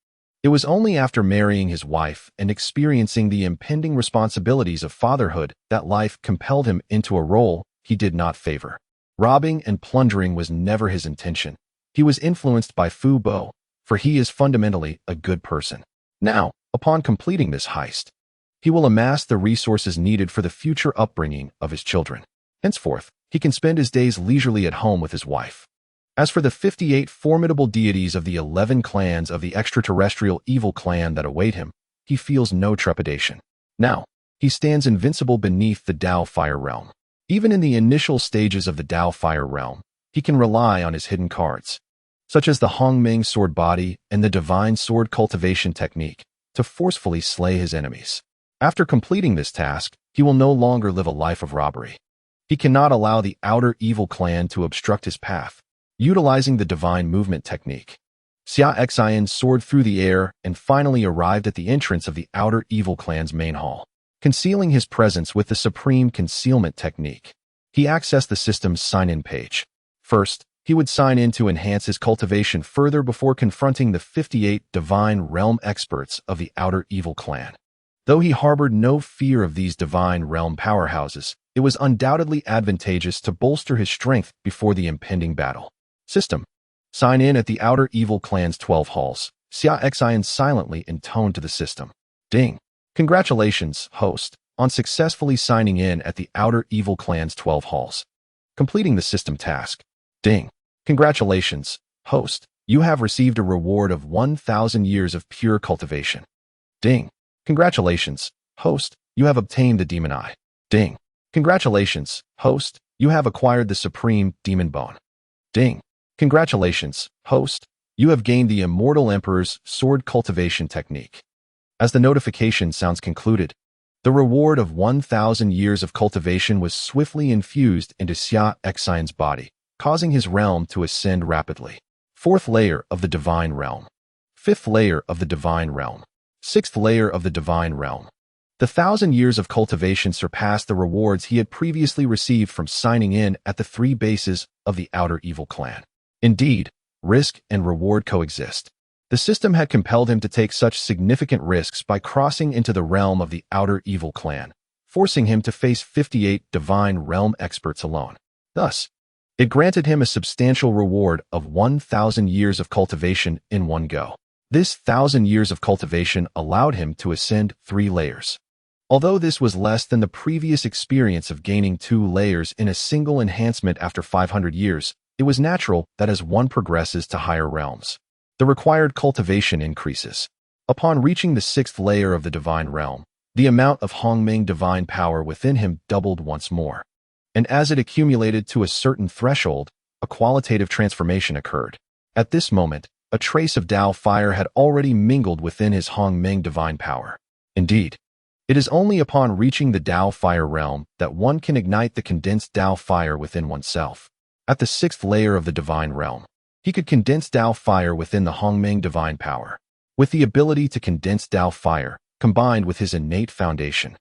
It was only after marrying his wife and experiencing the impending responsibilities of fatherhood that life compelled him into a role he did not favor. Robbing and plundering was never his intention. He was influenced by Fu Bo, for he is fundamentally a good person. Now, upon completing this heist, he will amass the resources needed for the future upbringing of his children. Henceforth, he can spend his days leisurely at home with his wife. As for the 58 formidable deities of the 11 clans of the extraterrestrial evil clan that await him, he feels no trepidation. Now, he stands invincible beneath the Dao Fire Realm. Even in the initial stages of the Dao Fire Realm, he can rely on his hidden cards, such as the Hongmeng Sword Body and the Divine Sword Cultivation technique, to forcefully slay his enemies. After completing this task, he will no longer live a life of robbery. He cannot allow the outer evil clan to obstruct his path. Utilizing the divine movement technique, Xia Xin soared through the air and finally arrived at the entrance of the outer evil clan's main hall. Concealing his presence with the supreme concealment technique, he accessed the system's sign-in page. First, he would sign in to enhance his cultivation further before confronting the 58 divine realm experts of the outer evil clan. Though he harbored no fear of these divine realm powerhouses, it was undoubtedly advantageous to bolster his strength before the impending battle. System. Sign in at the outer evil clan's 12 halls. Xia Xin silently intoned to the system. Ding. Congratulations, host, on successfully signing in at the outer evil clan's 12 halls. Completing the system task. Ding. Congratulations, host. You have received a reward of 1,000 years of pure cultivation. Ding. Congratulations, host. You have obtained the Demon Eye. Ding. Congratulations, host. You have acquired the Supreme Demon Bone. Ding. Congratulations, host. You have gained the Immortal Emperor's Sword Cultivation technique. As the notification sounds concluded, the reward of 1,000 years of cultivation was swiftly infused into Xia Xin's body, causing his realm to ascend rapidly. 4th layer of the Divine Realm. 5th layer of the Divine Realm. 6th layer of the Divine Realm. The 1,000 years of cultivation surpassed the rewards he had previously received from signing in at the 3 bases of the Outer Evil Clan. Indeed, risk and reward coexist. The system had compelled him to take such significant risks by crossing into the realm of the Outer Evil Clan, forcing him to face 58 Divine Realm experts alone. Thus, it granted him a substantial reward of 1,000 years of cultivation in one go. This 1,000 years of cultivation allowed him to ascend 3 layers. Although this was less than the previous experience of gaining 2 layers in a single enhancement after 500 years, it was natural that as one progresses to higher realms, the required cultivation increases. Upon reaching the 6th layer of the Divine Realm, the amount of Hongmeng divine power within him doubled once more. And as it accumulated to a certain threshold, a qualitative transformation occurred. At this moment, a trace of Dao fire had already mingled within his Hongmeng divine power. Indeed, it is only upon reaching the Dao fire realm that one can ignite the condensed Dao fire within oneself. At the 6th layer of the Divine Realm, he could condense Dao fire within the Hongmeng divine power. With the ability to condense Dao fire, combined with his innate foundation,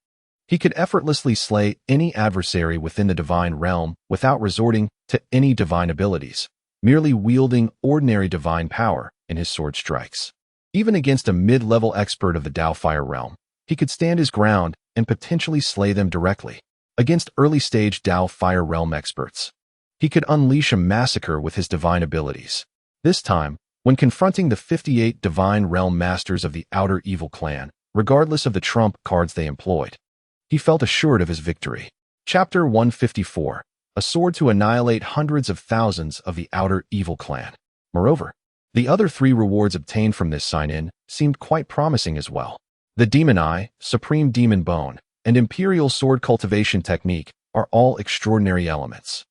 he could effortlessly slay any adversary within the Divine Realm without resorting to any divine abilities, merely wielding ordinary divine power in his sword strikes. Even against a mid-level expert of the Dao Fire Realm, he could stand his ground and potentially slay them directly. Against early-stage Dao Fire Realm experts, he could unleash a massacre with his divine abilities. This time, when confronting the 58 Divine Realm Masters of the Outer Evil Clan, regardless of the trump cards they employed, he felt assured of his victory. Chapter 154. A sword to annihilate hundreds of thousands of the Outer Evil Clan. Moreover, the other 3 rewards obtained from this sign-in seemed quite promising as well. The Demon Eye, Supreme Demon Bone, and Imperial Sword Cultivation technique are all extraordinary elements.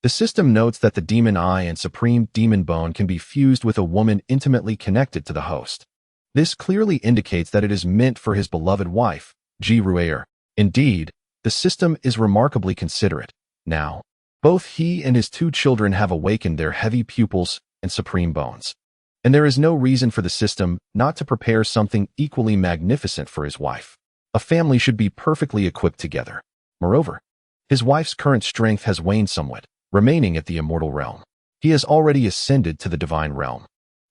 The system notes that the Demon Eye and Supreme Demon Bone can be fused with a woman intimately connected to the host. This clearly indicates that it is meant for his beloved wife, Ji Ruer. Indeed, the system is remarkably considerate. Now, both he and his 2 children have awakened their heavy pupils and supreme bones. And there is no reason for the system not to prepare something equally magnificent for his wife. A family should be perfectly equipped together. Moreover, his wife's current strength has waned somewhat, remaining at the immortal realm. He has already ascended to the divine realm,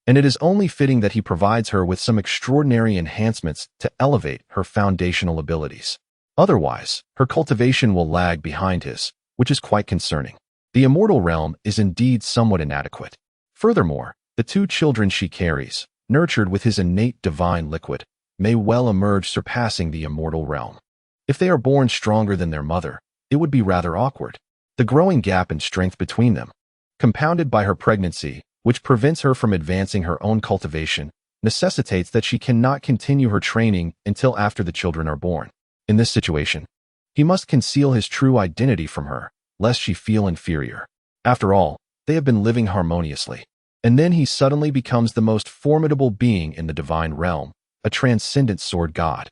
and it is only fitting that he provides her with some extraordinary enhancements to elevate her foundational abilities. Otherwise, her cultivation will lag behind his, which is quite concerning. The immortal realm is indeed somewhat inadequate. Furthermore, the 2 children she carries, nurtured with his innate divine liquid, may well emerge surpassing the immortal realm. If they are born stronger than their mother, it would be rather awkward. The growing gap in strength between them, compounded by her pregnancy, which prevents her from advancing her own cultivation, necessitates that she cannot continue her training until after the children are born. In this situation, he must conceal his true identity from her, lest she feel inferior. After all, they have been living harmoniously. And then he suddenly becomes the most formidable being in the divine realm, a transcendent sword god,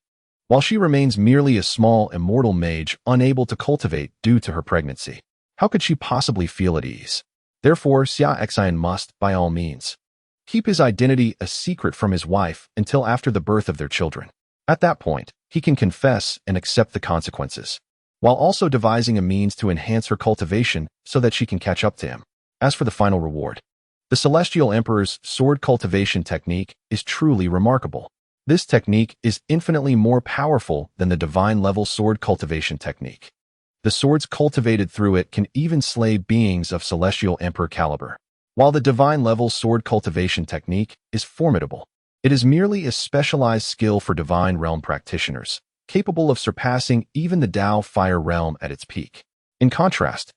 while she remains merely a small immortal mage unable to cultivate due to her pregnancy. How could she possibly feel at ease? Therefore, Xia Xin must, by all means, keep his identity a secret from his wife until after the birth of their children. At that point, he can confess and accept the consequences, while also devising a means to enhance her cultivation so that she can catch up to him. As for the final reward, the Celestial Emperor's sword cultivation technique is truly remarkable. This technique is infinitely more powerful than the divine-level sword cultivation technique. The swords cultivated through it can even slay beings of Celestial Emperor caliber. While the divine-level sword cultivation technique is formidable, it is merely a specialized skill for divine realm practitioners, capable of surpassing even the Dao Fire realm at its peak. In contrast,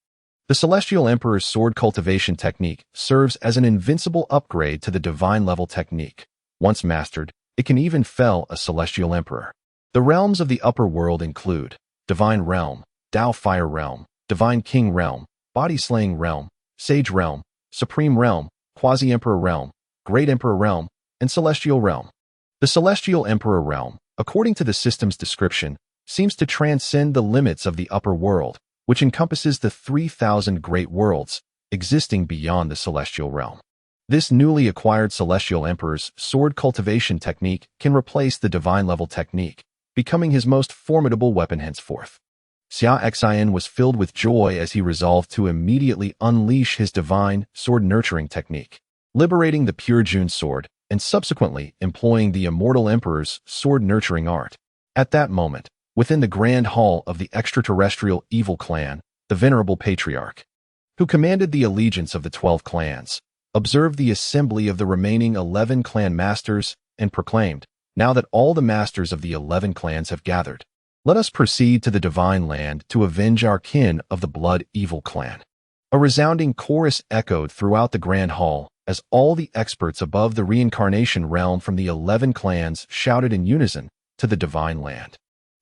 the Celestial Emperor's sword cultivation technique serves as an invincible upgrade to the divine-level technique. Once mastered, it can even fell a Celestial Emperor. The realms of the upper world include Divine Realm, Dao Fire Realm, Divine King Realm, Body Slaying Realm, Sage Realm, Supreme Realm, Quasi-Emperor Realm, Great Emperor Realm, and Celestial Realm. The Celestial Emperor Realm, according to the system's description, seems to transcend the limits of the upper world, which encompasses the 3,000 great worlds existing beyond the Celestial Realm. This newly acquired Celestial Emperor's sword cultivation technique can replace the divine-level technique, becoming his most formidable weapon henceforth. Xia Xin was filled with joy as he resolved to immediately unleash his divine sword nurturing technique, liberating the pure June sword and subsequently employing the immortal Emperor's sword nurturing art. At that moment, within the grand hall of the extraterrestrial evil clan, the venerable patriarch, who commanded the allegiance of the 12 clans, observed the assembly of the remaining 11 clan masters and proclaimed, "Now that all the masters of the 11 clans have gathered, let us proceed to the divine land to avenge our kin of the blood evil clan." A resounding chorus echoed throughout the grand hall as all the experts above the reincarnation realm from the 11 clans shouted in unison, "To the divine land,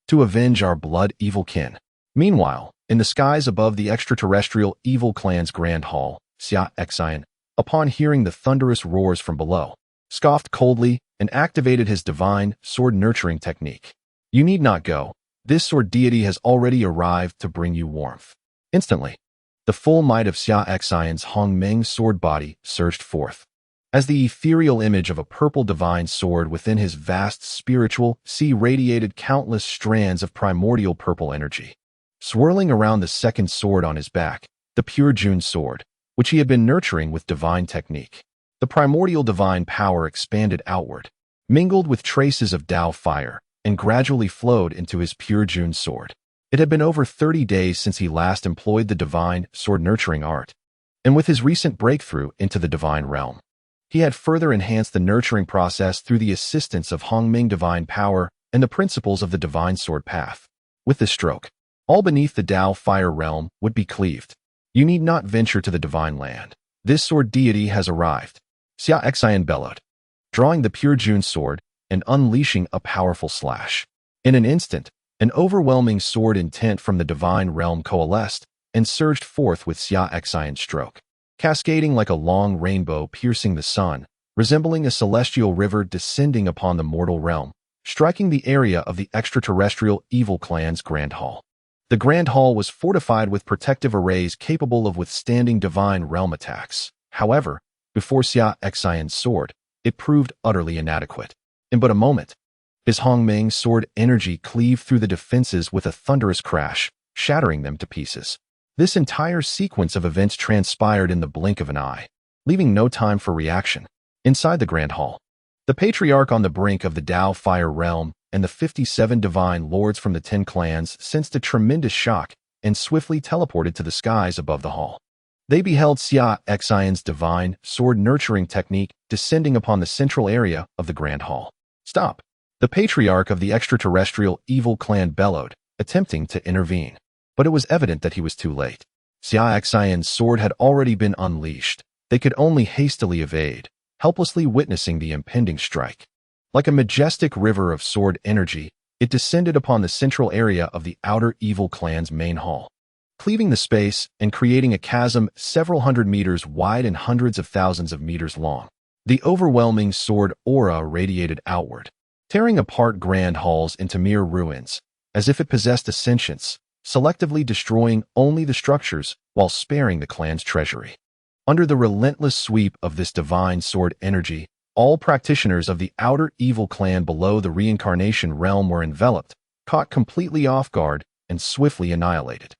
to avenge our blood evil kin." Meanwhile, in the skies above the extraterrestrial evil clan's grand hall, Xia Xin, upon hearing the thunderous roars from below, scoffed coldly and activated his divine sword nurturing technique. "You need not go. This sword deity has already arrived to bring you warmth." Instantly, the full might of Xia Xion's Hongmeng sword body surged forth, as the ethereal image of a purple divine sword within his vast spiritual sea radiated countless strands of primordial purple energy. Swirling around the second sword on his back, the pure June sword, which he had been nurturing with divine technique. The primordial divine power expanded outward, mingled with traces of Dao fire, and gradually flowed into his pure June sword. It had been over 30 days since he last employed the divine sword nurturing art, and with his recent breakthrough into the divine realm, he had further enhanced the nurturing process through the assistance of Hongming divine power and the principles of the divine sword path. With this stroke, all beneath the Dao fire realm would be cleaved. "You need not venture to the divine land. This sword deity has arrived," Xia Xian bellowed, drawing the pure June sword and unleashing a powerful slash. In an instant, an overwhelming sword intent from the divine realm coalesced and surged forth with Xia Xian's stroke, cascading like a long rainbow piercing the sun, resembling a celestial river descending upon the mortal realm, striking the area of the extraterrestrial evil clan's Grand Hall. The Grand Hall was fortified with protective arrays capable of withstanding divine realm attacks. However, before Xia Xin's sword, it proved utterly inadequate. In but a moment, his Hongmeng's sword energy cleaved through the defenses with a thunderous crash, shattering them to pieces. This entire sequence of events transpired in the blink of an eye, leaving no time for reaction. Inside the Grand Hall, the Patriarch on the brink of the Dao Fire Realm and the 57 divine lords from the 10 clans sensed a tremendous shock and swiftly teleported to the skies above the hall. They beheld Xia Xin's divine sword nurturing technique descending upon the central area of the Grand Hall. "Stop!" The Patriarch of the extraterrestrial evil clan bellowed, attempting to intervene. But it was evident that he was too late. Xia Xin's sword had already been unleashed. They could only hastily evade, helplessly witnessing the impending strike. Like a majestic river of sword energy, it descended upon the central area of the outer evil clan's main hall, cleaving the space and creating a chasm several hundred meters wide and hundreds of thousands of meters long. The overwhelming sword aura radiated outward, tearing apart grand halls into mere ruins, as if it possessed a sentience, selectively destroying only the structures while sparing the clan's treasury. Under the relentless sweep of this divine sword energy, all practitioners of the outer evil clan below the reincarnation realm were enveloped, caught completely off guard, and swiftly annihilated.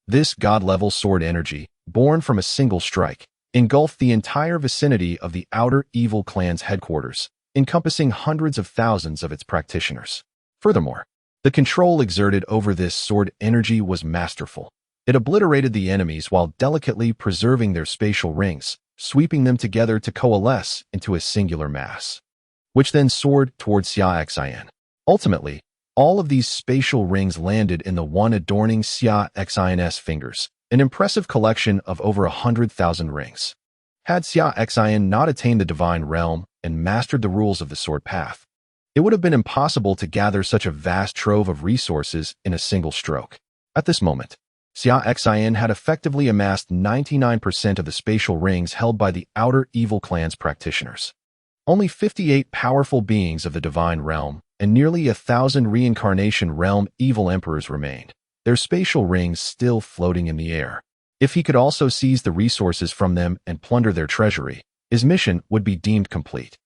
This god-level sword energy, born from a single strike, engulfed the entire vicinity of the outer evil clan's headquarters, encompassing hundreds of thousands of its practitioners. Furthermore, the control exerted over this sword energy was masterful. It obliterated the enemies while delicately preserving their spatial rings, sweeping them together to coalesce into a singular mass, which then soared towards Xia Xin. Ultimately, all of these spatial rings landed in the one adorning Xia Xin's fingers, an impressive collection of over 100,000 rings. Had Xia Xin not attained the divine realm and mastered the rules of the sword path, it would have been impossible to gather such a vast trove of resources in a single stroke. At this moment, Xia Xin had effectively amassed 99% of the spatial rings held by the outer evil clan's practitioners. Only 58 powerful beings of the divine realm and nearly 1,000 reincarnation realm evil emperors remained, their spatial rings still floating in the air. If he could also seize the resources from them and plunder their treasury, his mission would be deemed complete.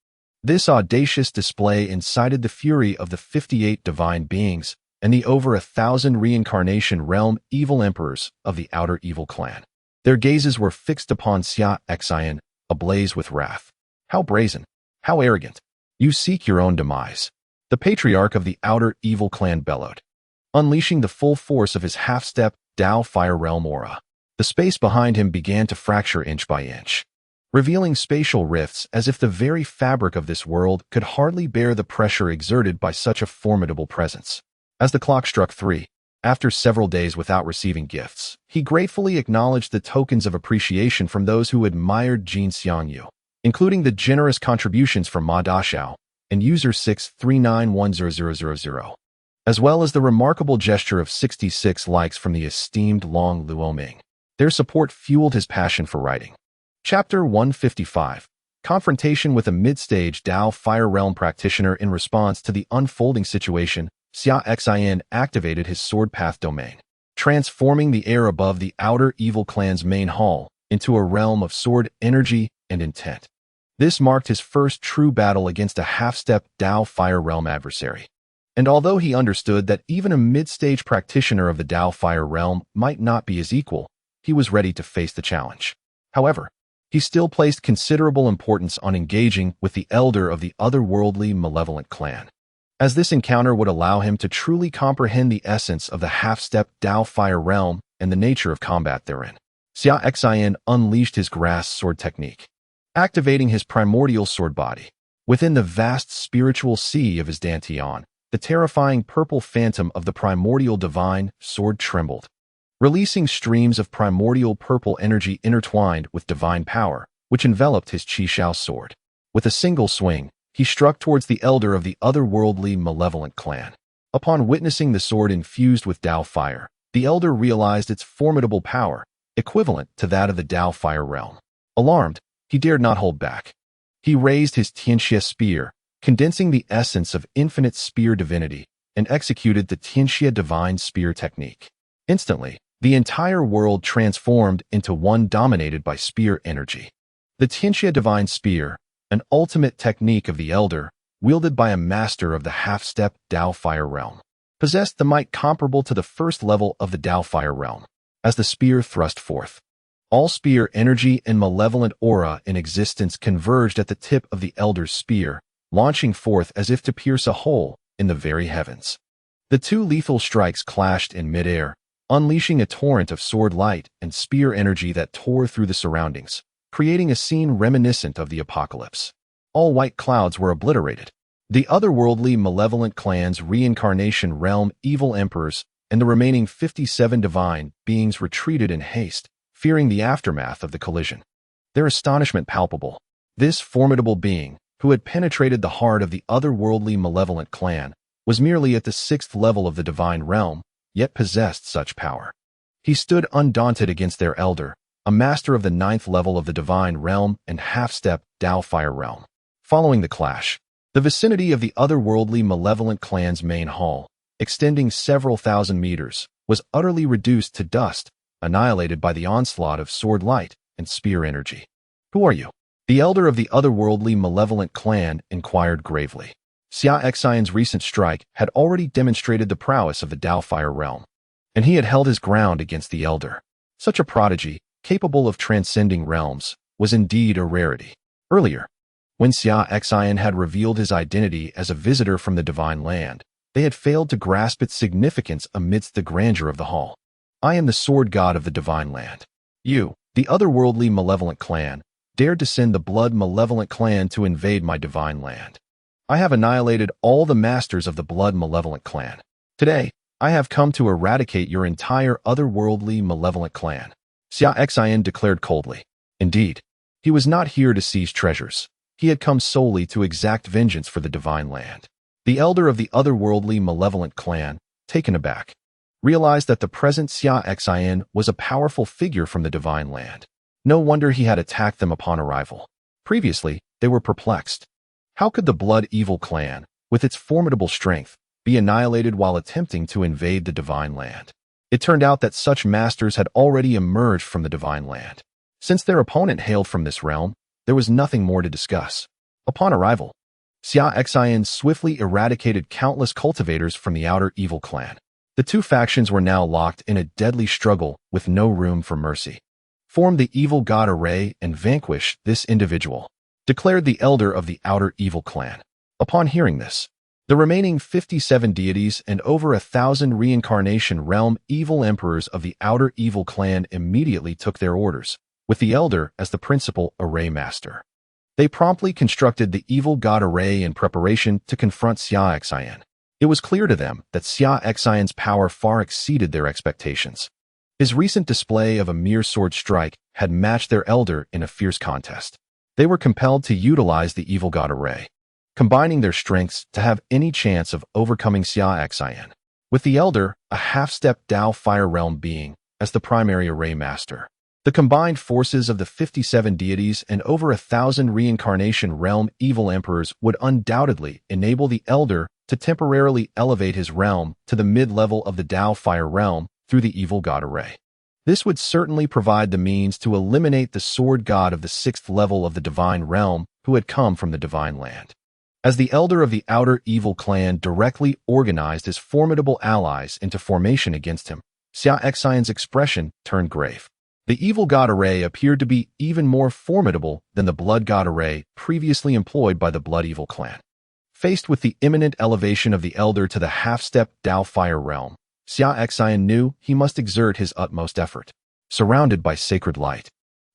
This audacious display incited the fury of the 58 divine beings and the over 1,000 reincarnation realm evil emperors of the outer evil clan. Their gazes were fixed upon Xia Xin, ablaze with wrath. "How brazen! How arrogant! You seek your own demise!" The Patriarch of the outer evil clan bellowed, unleashing the full force of his half-step Dao Fire Realm aura. The space behind him began to fracture inch by inch, revealing spatial rifts as if the very fabric of this world could hardly bear the pressure exerted by such a formidable presence. As the clock struck 3, after several days without receiving gifts, he gratefully acknowledged the tokens of appreciation from those who admired Jin Xiangyu, including the generous contributions from Ma Dashao and user 639100000, as well as the remarkable gesture of 66 likes from the esteemed Long Luoming. Their support fueled his passion for writing. Chapter 155. Confrontation with a mid-stage Dao Fire Realm practitioner. In response to the unfolding situation, Xia Xin activated his sword path domain, transforming the air above the outer evil clan's main hall into a realm of sword energy and intent. This marked his first true battle against a half-step Dao Fire Realm adversary. And although he understood that even a mid-stage practitioner of the Dao Fire Realm might not be his equal, he was ready to face the challenge. However, he still placed considerable importance on engaging with the elder of the otherworldly malevolent clan, as this encounter would allow him to truly comprehend the essence of the half-step Dao Fire Realm and the nature of combat therein. Xia Xin unleashed his grass sword technique, activating his Primordial Sword Body. Within the vast spiritual sea of his Dantian, the terrifying purple phantom of the primordial divine sword trembled, releasing streams of primordial purple energy intertwined with divine power, which enveloped his Qishao sword. With a single swing, he struck towards the elder of the otherworldly malevolent clan. Upon witnessing the sword infused with Dao fire, the elder realized its formidable power, equivalent to that of the Dao Fire Realm. Alarmed, he dared not hold back. He raised his Tianxia spear, condensing the essence of infinite spear divinity, and executed the Tianxia divine spear technique. Instantly, the entire world transformed into one dominated by spear energy. The Tianxia divine spear, an ultimate technique of the Elder, wielded by a master of the half-step Dao Fire realm, possessed the might comparable to the first level of the Dao Fire realm. As the spear thrust forth, all spear energy and malevolent aura in existence converged at the tip of the Elder's spear, launching forth as if to pierce a hole in the very heavens. The two lethal strikes clashed in midair, unleashing a torrent of sword light and spear energy that tore through the surroundings, creating a scene reminiscent of the apocalypse. All white clouds were obliterated. The otherworldly malevolent clan's reincarnation realm evil emperors and the remaining 57 divine beings retreated in haste, fearing the aftermath of the collision. Their astonishment palpable. This formidable being, who had penetrated the heart of the otherworldly malevolent clan, was merely at the 6th level of the divine realm, yet possessed such power. He stood undaunted against their elder, a master of the 9th level of the divine realm and half-step Dao Fire realm. Following the clash, the vicinity of the otherworldly malevolent clan's main hall, extending several thousand meters, was utterly reduced to dust, annihilated by the onslaught of sword light and spear energy. "Who are you?" The elder of the otherworldly malevolent clan inquired gravely. Xia Xin's recent strike had already demonstrated the prowess of the Dao Fire realm, and he had held his ground against the elder. Such a prodigy, capable of transcending realms, was indeed a rarity. Earlier, when Xia Xin had revealed his identity as a visitor from the divine land, they had failed to grasp its significance amidst the grandeur of the hall. "I am the sword god of the divine land. You, the otherworldly malevolent clan, dared to send the blood malevolent clan to invade my divine land. I have annihilated all the masters of the blood malevolent clan. Today, I have come to eradicate your entire otherworldly malevolent clan," Xia Xin declared coldly. Indeed, he was not here to seize treasures. He had come solely to exact vengeance for the divine land. The elder of the otherworldly malevolent clan, taken aback, realized that the present Xia Xin was a powerful figure from the divine land. No wonder he had attacked them upon arrival. Previously, they were perplexed. How could the Blood Evil clan, with its formidable strength, be annihilated while attempting to invade the divine land? It turned out that such masters had already emerged from the divine land. Since their opponent hailed from this realm, there was nothing more to discuss. Upon arrival, Xia Xin swiftly eradicated countless cultivators from the outer evil clan. The two factions were now locked in a deadly struggle with no room for mercy. "Form the evil god array and vanquish this individual," declared the elder of the outer evil clan. Upon hearing this, the remaining 57 deities and over 1,000 reincarnation realm evil emperors of the outer evil clan immediately took their orders, with the elder as the principal array master. They promptly constructed the evil god array in preparation to confront Xia Xin. It was clear to them that Xia Xin's power far exceeded their expectations. His recent display of a mere sword strike had matched their elder in a fierce contest. They were compelled to utilize the evil god array, combining their strengths to have any chance of overcoming Xia Xin. With the elder, a half-step Dao Fire realm being, as the primary array master, the combined forces of the 57 deities and over 1,000 reincarnation realm evil emperors would undoubtedly enable the elder to temporarily elevate his realm to the mid-level of the Dao Fire realm through the evil god array. This would certainly provide the means to eliminate the sword god of the 6th level of the divine realm who had come from the divine land. As the elder of the outer evil clan directly organized his formidable allies into formation against him, Xia Xin's expression turned grave. The evil god array appeared to be even more formidable than the blood god array previously employed by the blood evil clan. Faced with the imminent elevation of the elder to the half-step Dao Fire realm, Xia Xin knew he must exert his utmost effort. Surrounded by sacred light,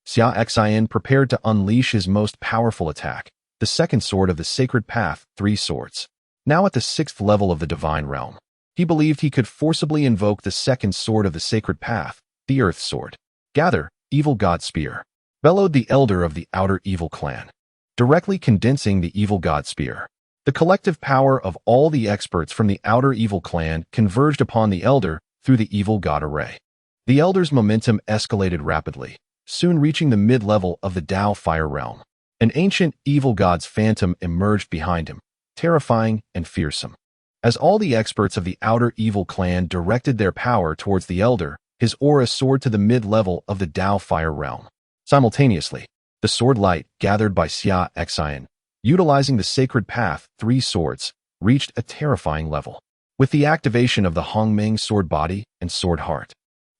Xia Xin prepared to unleash his most powerful attack, the second sword of the sacred path, 3 swords. Now at the 6th level of the divine realm, he believed he could forcibly invoke the second sword of the sacred path, the earth sword. "Gather, evil god spear," bellowed the elder of the outer evil clan, directly condensing the evil god spear. The collective power of all the experts from the outer evil clan converged upon the elder through the evil god array. The elder's momentum escalated rapidly, soon reaching the mid-level of the Dao Fire realm. An ancient evil god's phantom emerged behind him, terrifying and fearsome. As all the experts of the outer evil clan directed their power towards the elder, his aura soared to the mid-level of the Tao Fire realm. Simultaneously, the sword light gathered by Xia Xin, utilizing the sacred path, 3 swords, reached a terrifying level. With the activation of the Hongming sword body and sword heart,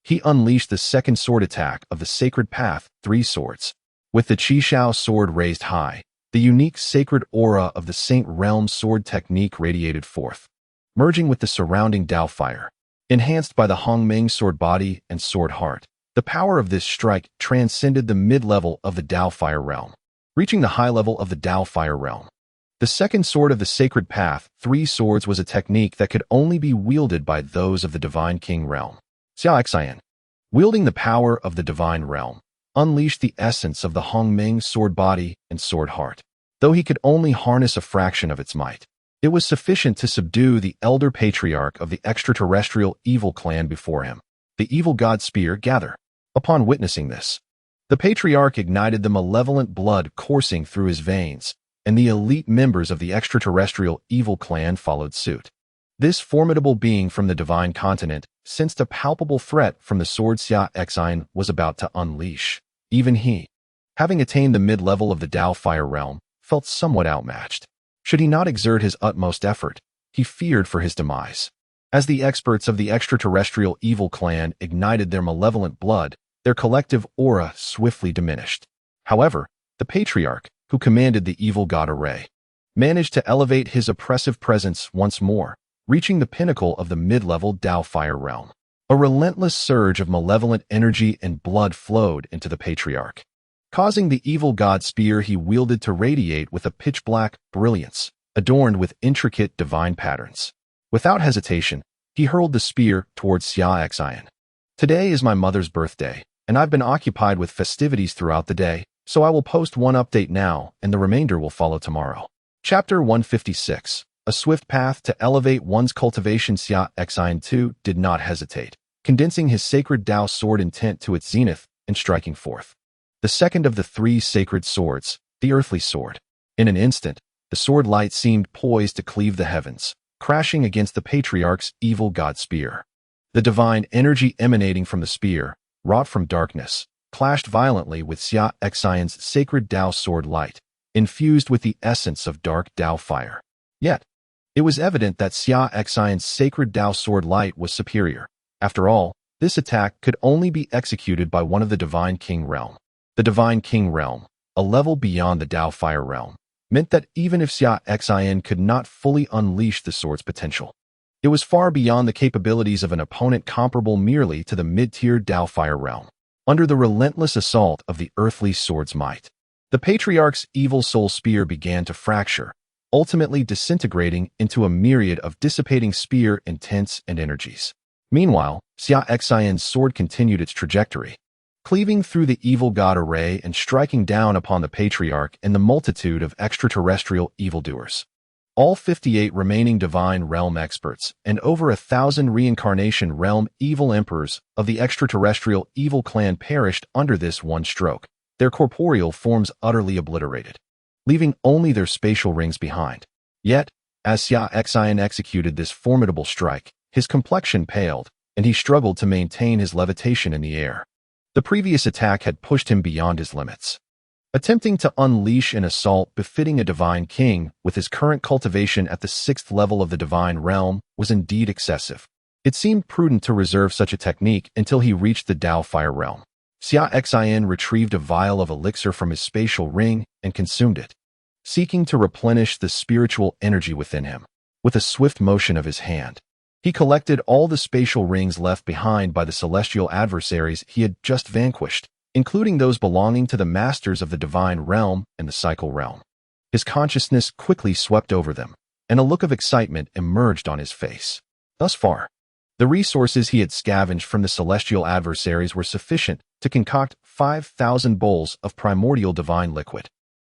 he unleashed the second sword attack of the sacred path, 3 swords. With the Qishao sword raised high, the unique sacred aura of the Saint Realm sword technique radiated forth, merging with the surrounding Tao fire. Enhanced by the Hongming sword body and sword heart, the power of this strike transcended the mid-level of the Tao fire realm, reaching the high level of the Tao fire realm. The second sword of the sacred path, 3 swords, was a technique that could only be wielded by those of the Divine King realm. Xia Xin, wielding the power of the Divine realm, unleashed the essence of the Hongming sword body and sword heart. Though he could only harness a fraction of its might, it was sufficient to subdue the elder patriarch of the extraterrestrial evil clan before him, the evil god Spear Gather. Upon witnessing this, the patriarch ignited the malevolent blood coursing through his veins, and the elite members of the extraterrestrial evil clan followed suit. This formidable being from the divine continent sensed a palpable threat from the sword Xia Xin was about to unleash. Even he, having attained the mid-level of the Tao Fire realm, felt somewhat outmatched. Should he not exert his utmost effort, he feared for his demise. As the experts of the extraterrestrial evil clan ignited their malevolent blood, their collective aura swiftly diminished. However, the patriarch, who commanded the evil god array, managed to elevate his oppressive presence once more, reaching the pinnacle of the mid-level Tao Fire realm. A relentless surge of malevolent energy and blood flowed into the patriarch, causing the evil god spear he wielded to radiate with a pitch-black brilliance, adorned with intricate divine patterns. Without hesitation, he hurled the spear towards Xia Xin. Today is my mother's birthday, and I've been occupied with festivities throughout the day, so I will post one update now, and the remainder will follow tomorrow. Chapter 156. A swift path to elevate one's cultivation. Xia Xin too did not hesitate, condensing his sacred Tao sword intent to its zenith and striking forth the second of the 3 sacred swords, the earthly sword. In an instant, the sword light seemed poised to cleave the heavens, crashing against the patriarch's evil god spear. The divine energy emanating from the spear, wrought from darkness, clashed violently with Xia Xin's sacred Tao sword light, infused with the essence of dark Tao fire. Yet, it was evident that Xia Xin's sacred Tao sword light was superior. After all, this attack could only be executed by one of the Divine King realm. The Divine King realm, a level beyond the Tao Fire realm, meant that even if Xia Xin could not fully unleash the sword's potential, it was far beyond the capabilities of an opponent comparable merely to the mid-tier Tao Fire realm. Under the relentless assault of the earthly sword's might, the patriarch's evil soul spear began to fracture, ultimately disintegrating into a myriad of dissipating spear intents and energies. Meanwhile, Xia Xin's sword continued its trajectory, cleaving through the evil god array and striking down upon the patriarch and the multitude of extraterrestrial evildoers. All 58 remaining divine realm experts and over 1,000 reincarnation realm evil emperors of the extraterrestrial evil clan perished under this one stroke, their corporeal forms utterly obliterated, leaving only their spatial rings behind. Yet, as Xia Xin executed this formidable strike, his complexion paled, and he struggled to maintain his levitation in the air. The previous attack had pushed him beyond his limits. Attempting to unleash an assault befitting a divine king with his current cultivation at the 6th level of the divine realm was indeed excessive. It seemed prudent to reserve such a technique until he reached the Tao Fire realm. Xia Xin retrieved a vial of elixir from his spatial ring and consumed it, seeking to replenish the spiritual energy within him. With a swift motion of his hand, he collected all the spatial rings left behind by the celestial adversaries he had just vanquished, including those belonging to the masters of the divine realm and the cycle realm. His consciousness quickly swept over them, and a look of excitement emerged on his face. Thus far, the resources he had scavenged from the celestial adversaries were sufficient to concoct 5,000 bowls of primordial divine liquid.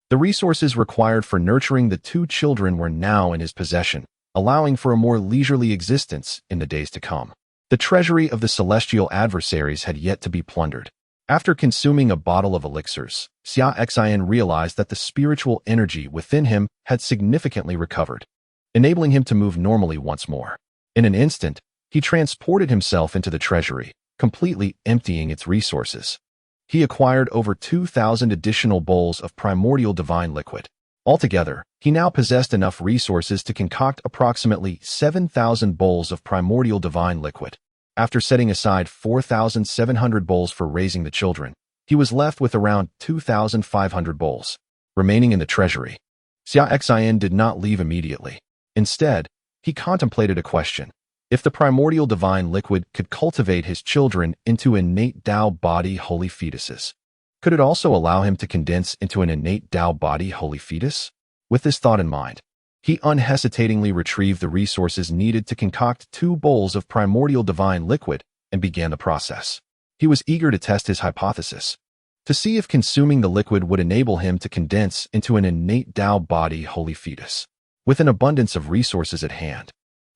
The resources required for nurturing the 2 children were now in his possession, allowing for a more leisurely existence in the days to come. The treasury of the celestial adversaries had yet to be plundered, After consuming a bottle of elixirs, Xia Xin realized that the spiritual energy within him had significantly recovered, enabling him to move normally once more. In an instant, he transported himself into the treasury, completely emptying its resources. He acquired over 2,000 additional bowls of primordial divine liquid. Altogether, he now possessed enough resources to concoct approximately 7,000 bowls of primordial divine liquid. After setting aside 4,700 bowls for raising the children, he was left with around 2,500 bowls remaining in the treasury. Xia Xin did not leave immediately. Instead, he contemplated a question. If the primordial divine liquid could cultivate his children into innate Tao body holy fetuses, could it also allow him to condense into an innate Tao body holy fetus? With this thought in mind, he unhesitatingly retrieved the resources needed to concoct 2 bowls of primordial divine liquid and began the process. He was eager to test his hypothesis, to see if consuming the liquid would enable him to condense into an innate Tao body holy fetus. With an abundance of resources at hand,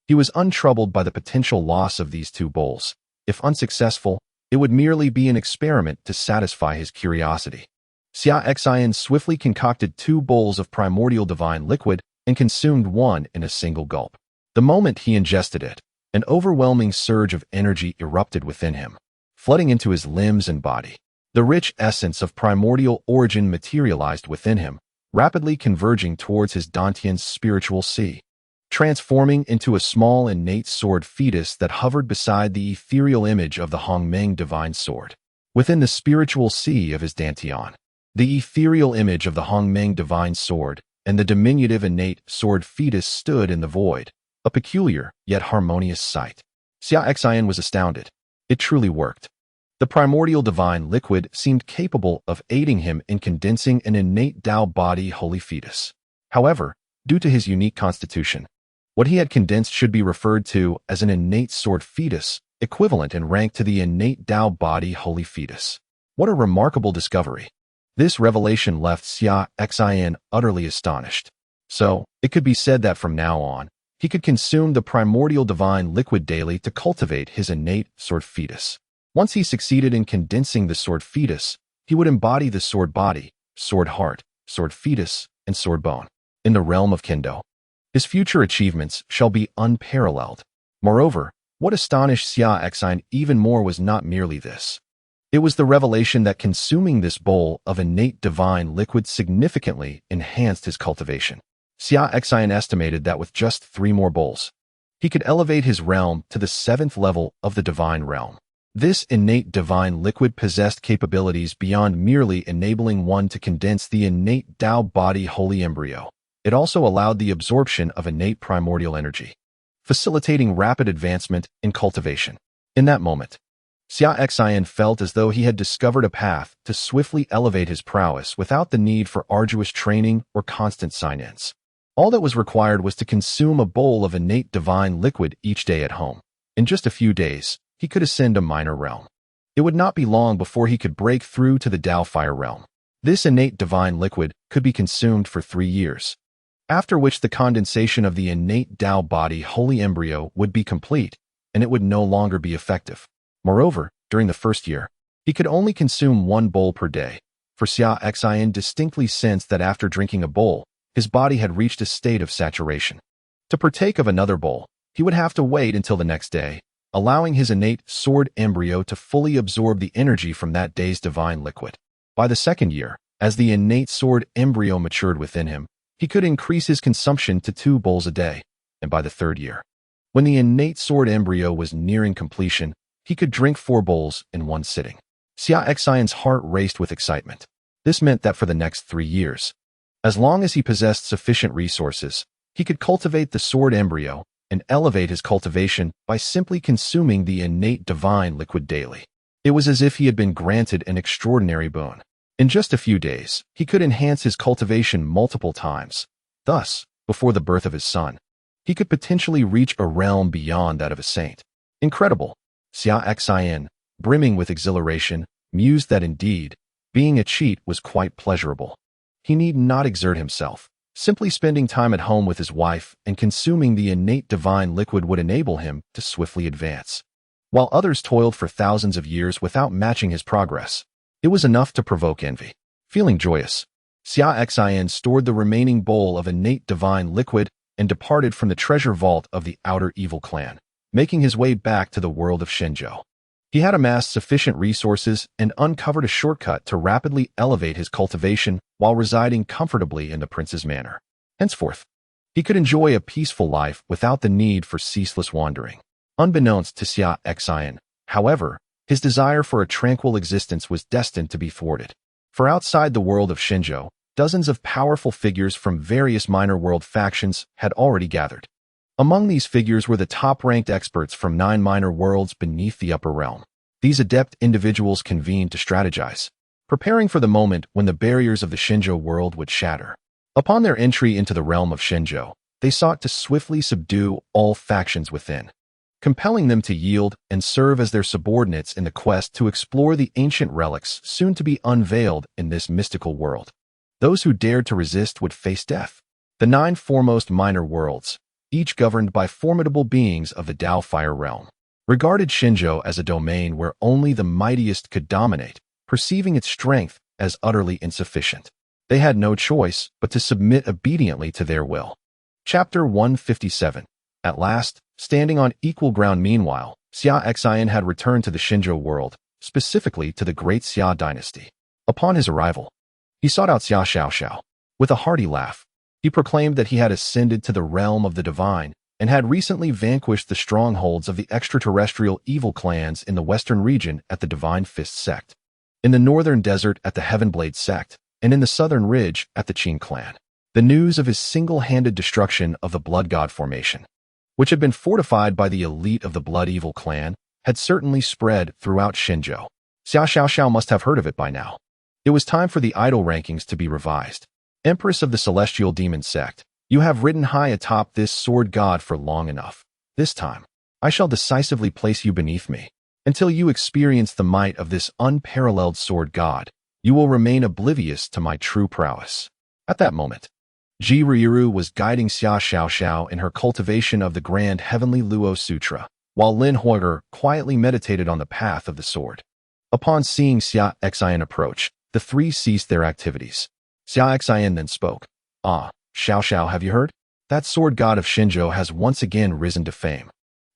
he was untroubled by the potential loss of these 2 bowls. If unsuccessful, it would merely be an experiment to satisfy his curiosity. Xia Xin swiftly concocted 2 bowls of primordial divine liquid and consumed one in a single gulp. The moment he ingested it, an overwhelming surge of energy erupted within him, flooding into his limbs and body. The rich essence of primordial origin materialized within him, rapidly converging towards his Dantian's spiritual sea, transforming into a small innate sword fetus that hovered beside the ethereal image of the Hongmeng divine sword. Within the spiritual sea of his Dantian, the ethereal image of the Hongmeng divine sword and the diminutive innate sword fetus stood in the void, a peculiar yet harmonious sight. Xia Xin was astounded. It truly worked. The primordial divine liquid seemed capable of aiding him in condensing an innate Tao body holy fetus. However, due to his unique constitution, what he had condensed should be referred to as an innate sword fetus, equivalent in rank to the innate Tao body holy fetus. What a remarkable discovery. This revelation left Xia Xin utterly astonished. So, it could be said that from now on, he could consume the primordial divine liquid daily to cultivate his innate sword fetus. Once he succeeded in condensing the sword fetus, he would embody the sword body, sword heart, sword fetus, and sword bone. In the realm of Kendo, his future achievements shall be unparalleled. Moreover, what astonished Xia Xin even more was not merely this. It was the revelation that consuming this bowl of innate divine liquid significantly enhanced his cultivation. Xia Xin estimated that with just 3 more bowls, he could elevate his realm to the 7th level of the divine realm. This innate divine liquid possessed capabilities beyond merely enabling one to condense the innate Tao body holy embryo. It also allowed the absorption of innate primordial energy, facilitating rapid advancement in cultivation. In that moment, Xia Xin felt as though he had discovered a path to swiftly elevate his prowess without the need for arduous training or constant sign-ins. All that was required was to consume a bowl of innate divine liquid each day at home. In just a few days, he could ascend a minor realm. It would not be long before he could break through to the Tao fire realm. This innate divine liquid could be consumed for 3 years, after which the condensation of the innate Tao body holy embryo would be complete, and it would no longer be effective. Moreover, during the first year, he could only consume 1 bowl per day, for Xia Xin distinctly sensed that after drinking a bowl, his body had reached a state of saturation. To partake of another bowl, he would have to wait until the next day, allowing his innate sword embryo to fully absorb the energy from that day's divine liquid. By the second year, as the innate sword embryo matured within him, he could increase his consumption to 2 bowls a day, and by the third year, when the innate sword embryo was nearing completion, he could drink 4 bowls in one sitting. Xia Xion's heart raced with excitement. This meant that for the next 3 years, as long as he possessed sufficient resources, he could cultivate the sword embryo and elevate his cultivation by simply consuming the innate divine liquid daily. It was as if he had been granted an extraordinary boon. In just a few days, he could enhance his cultivation multiple times. Thus, before the birth of his son, he could potentially reach a realm beyond that of a saint. Incredible! Xia Xian, brimming with exhilaration, mused that indeed, being a cheat was quite pleasurable. He need not exert himself. Simply spending time at home with his wife and consuming the innate divine liquid would enable him to swiftly advance. While others toiled for thousands of years without matching his progress, It was enough to provoke envy. Feeling joyous, Xia Xin stored the remaining bowl of innate divine liquid and departed from the treasure vault of the outer evil clan, making his way back to the world of Xinzhou. He had amassed sufficient resources and uncovered a shortcut to rapidly elevate his cultivation while residing comfortably in the prince's manor. Henceforth, he could enjoy a peaceful life without the need for ceaseless wandering. Unbeknownst to Xia Xin, however, his desire for a tranquil existence was destined to be thwarted. For outside the world of Xinzhou, dozens of powerful figures from various minor world factions had already gathered. Among these figures were the top-ranked experts from 9 minor worlds beneath the upper realm. These adept individuals convened to strategize, preparing for the moment when the barriers of the Xinzhou world would shatter. Upon their entry into the realm of Xinzhou, they sought to swiftly subdue all factions within, compelling them to yield and serve as their subordinates in the quest to explore the ancient relics soon to be unveiled in this mystical world. Those who dared to resist would face death. The 9 foremost minor worlds, each governed by formidable beings of the Dao Fire realm, regarded Xinzhou as a domain where only the mightiest could dominate, perceiving its strength as utterly insufficient. They had no choice but to submit obediently to their will. Chapter 157. At last, standing on equal ground meanwhile, Xia Xin had returned to the Xinzhou world, specifically to the Great Xia dynasty. Upon his arrival, he sought out Xia Xiaoxiao. With a hearty laugh, he proclaimed that he had ascended to the realm of the divine and had recently vanquished the strongholds of the extraterrestrial evil clans in the western region at the Divine Fist sect, in the northern desert at the Heavenblade sect, and in the southern ridge at the Qin clan. The news of his single-handed destruction of the Blood God formation, which had been fortified by the elite of the Blood Evil clan, had certainly spread throughout Xinzhou. Xia Xiaoxiao must have heard of it by now. It was time for the idol rankings to be revised. Empress of the Celestial Demon Sect, you have ridden high atop this sword god for long enough. This time, I shall decisively place you beneath me. Until you experience the might of this unparalleled sword god, you will remain oblivious to my true prowess. At that moment, Ji Ruiru was guiding Xia Xiaoxiao in her cultivation of the Grand Heavenly Luo Sutra, while Lin Huiger quietly meditated on the path of the sword. Upon seeing Xia Xin approach, the 3 ceased their activities. Xia Xin then spoke. Ah, Xiaoxiao, have you heard? That sword god of Xinzhou has once again risen to fame,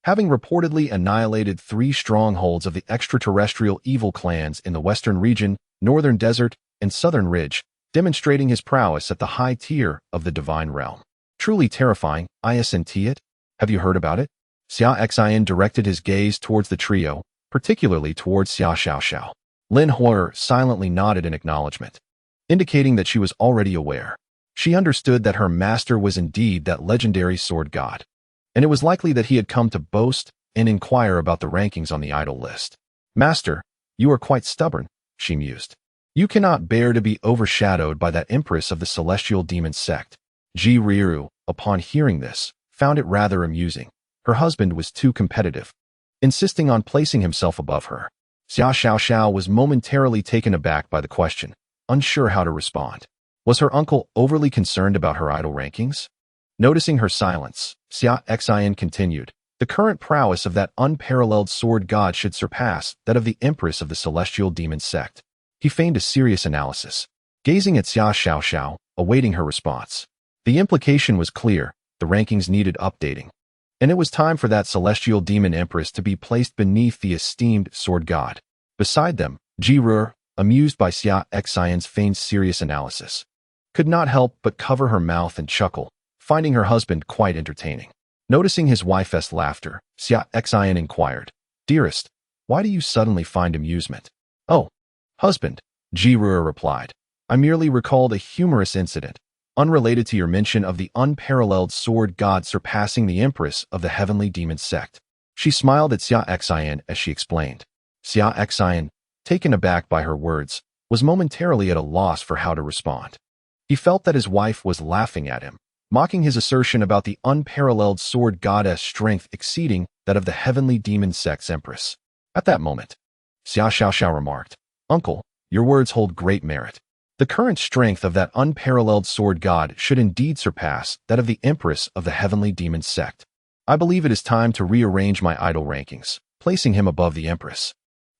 having reportedly annihilated 3 strongholds of the extraterrestrial evil clans in the western region, northern desert, and southern ridge, demonstrating his prowess at the high tier of the divine realm. Truly terrifying, isn't it? Have you heard about it? Xia Xin directed his gaze towards the trio, particularly towards Xia Xiaoxiao. Lin Huiger silently nodded in acknowledgement, indicating that she was already aware. She understood that her master was indeed that legendary sword god, and it was likely that he had come to boast and inquire about the rankings on the idol list. Master, you are quite stubborn, she mused. You cannot bear to be overshadowed by that empress of the Celestial Demon Sect. Ji Ruiru, upon hearing this, found it rather amusing. Her husband was too competitive, insisting on placing himself above her. Xia Xiaoxiao was momentarily taken aback by the question, unsure how to respond. Was her uncle overly concerned about her idol rankings? Noticing her silence, Xia Xin continued, the current prowess of that unparalleled sword god should surpass that of the empress of the Celestial Demon Sect. He feigned a serious analysis, gazing at Xia Xiaoxiao, awaiting her response. The implication was clear, the rankings needed updating, and it was time for that Celestial Demon Empress to be placed beneath the esteemed sword god. Beside them, Ji Ruiru, amused by Xia Xin's feigned serious analysis, could not help but cover her mouth and chuckle, finding her husband quite entertaining. Noticing his wife's laughter, Xia Xin inquired, Dearest, why do you suddenly find amusement? Oh, husband, Ji Ruiru replied. I merely recalled a humorous incident, unrelated to your mention of the unparalleled sword god surpassing the empress of the Heavenly Demon Sect. She smiled at Xia Xin as she explained. Xia Xin, taken aback by her words, was momentarily at a loss for how to respond. He felt that his wife was laughing at him, mocking his assertion about the unparalleled sword goddess strength exceeding that of the Heavenly Demon Sect's empress. At that moment, Xia Xiaoxiao remarked, Uncle, your words hold great merit. The current strength of that unparalleled sword god should indeed surpass that of the empress of the Heavenly Demon Sect. I believe it is time to rearrange my idol rankings, placing him above the empress.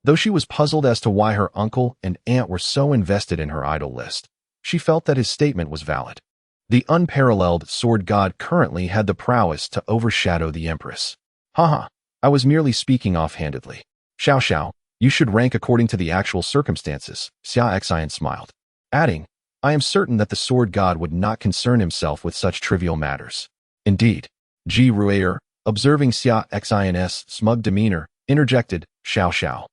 Though she was puzzled as to why her uncle and aunt were so invested in her idol list, she felt that his statement was valid. The unparalleled sword god currently had the prowess to overshadow the Empress. Haha, I was merely speaking offhandedly. Xiao, you should rank according to the actual circumstances, Xia Xin smiled, adding, I am certain that the sword god would not concern himself with such trivial matters. Indeed. Ji Ruier, observing Xia Xin's smug demeanor, interjected, Xiao.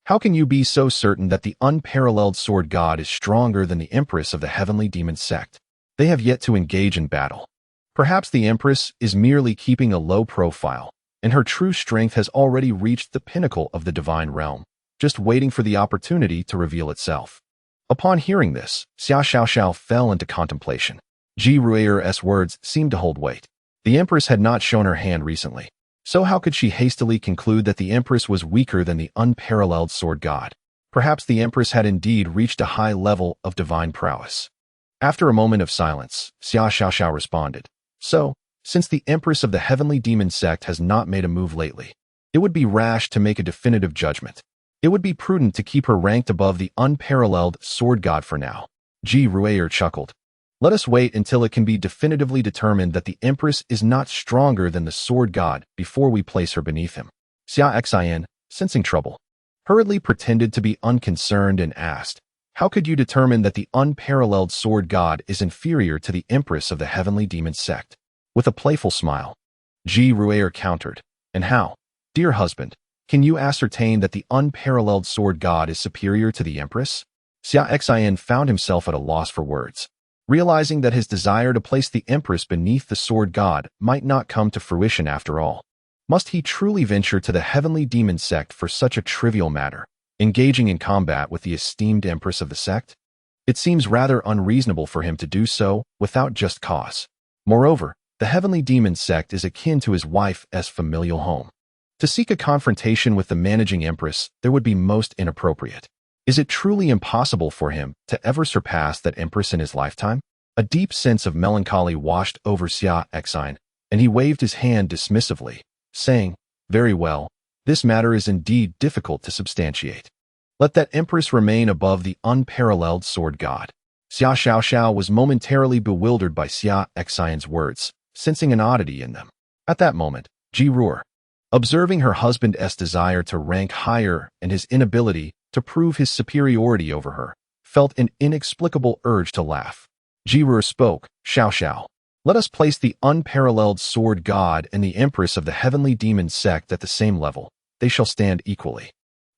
How can you be so certain that the unparalleled sword god is stronger than the Empress of the Heavenly Demon Sect? They have yet to engage in battle. Perhaps the Empress is merely keeping a low profile, and her true strength has already reached the pinnacle of the divine realm, just waiting for the opportunity to reveal itself. Upon hearing this, Xiao fell into contemplation. Ji Ruier's words seemed to hold weight. The Empress had not shown her hand recently, so how could she hastily conclude that the Empress was weaker than the unparalleled sword god? Perhaps the Empress had indeed reached a high level of divine prowess. After a moment of silence, Xiao responded, So, since the Empress of the Heavenly Demon Sect has not made a move lately, it would be rash to make a definitive judgment. It would be prudent to keep her ranked above the unparalleled sword god for now. Ji Ruier chuckled. Let us wait until it can be definitively determined that the Empress is not stronger than the sword god before we place her beneath him. Xia Xin, sensing trouble, hurriedly pretended to be unconcerned and asked, How could you determine that the unparalleled sword god is inferior to the Empress of the Heavenly Demon Sect? With a playful smile, Ji Ruier countered, And how, dear husband, can you ascertain that the unparalleled sword god is superior to the Empress? Xia Xin found himself at a loss for words. Realizing that his desire to place the Empress beneath the sword god might not come to fruition after all. Must he truly venture to the Heavenly Demon Sect for such a trivial matter, engaging in combat with the esteemed Empress of the sect? It seems rather unreasonable for him to do so without just cause. Moreover, the Heavenly Demon Sect is akin to his wife's familial home. To seek a confrontation with the managing Empress there would be most inappropriate. Is it truly impossible for him to ever surpass that Empress in his lifetime? A deep sense of melancholy washed over Xia Xin, and he waved his hand dismissively, saying, Very well, this matter is indeed difficult to substantiate. Let that Empress remain above the unparalleled sword god. Xiao was momentarily bewildered by Xia Xin's words, sensing an oddity in them. At that moment, Ji Ruier, observing her husband's desire to rank higher and his inability to prove his superiority over her, felt an inexplicable urge to laugh. Ji Ruier spoke, Xiao. Let us place the unparalleled sword god and the Empress of the Heavenly Demon Sect at the same level. They shall stand equally.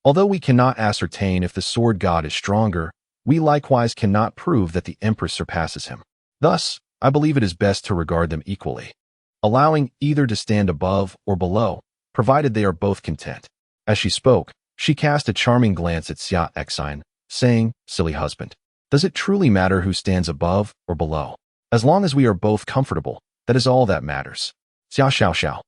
Although we cannot ascertain if the sword god is stronger, we likewise cannot prove that the Empress surpasses him. Thus, I believe it is best to regard them equally, allowing either to stand above or below, provided they are both content. As she spoke, she cast a charming glance at Xia Xin, saying, Silly husband, does it truly matter who stands above or below? As long as we are both comfortable, that is all that matters. Xiao,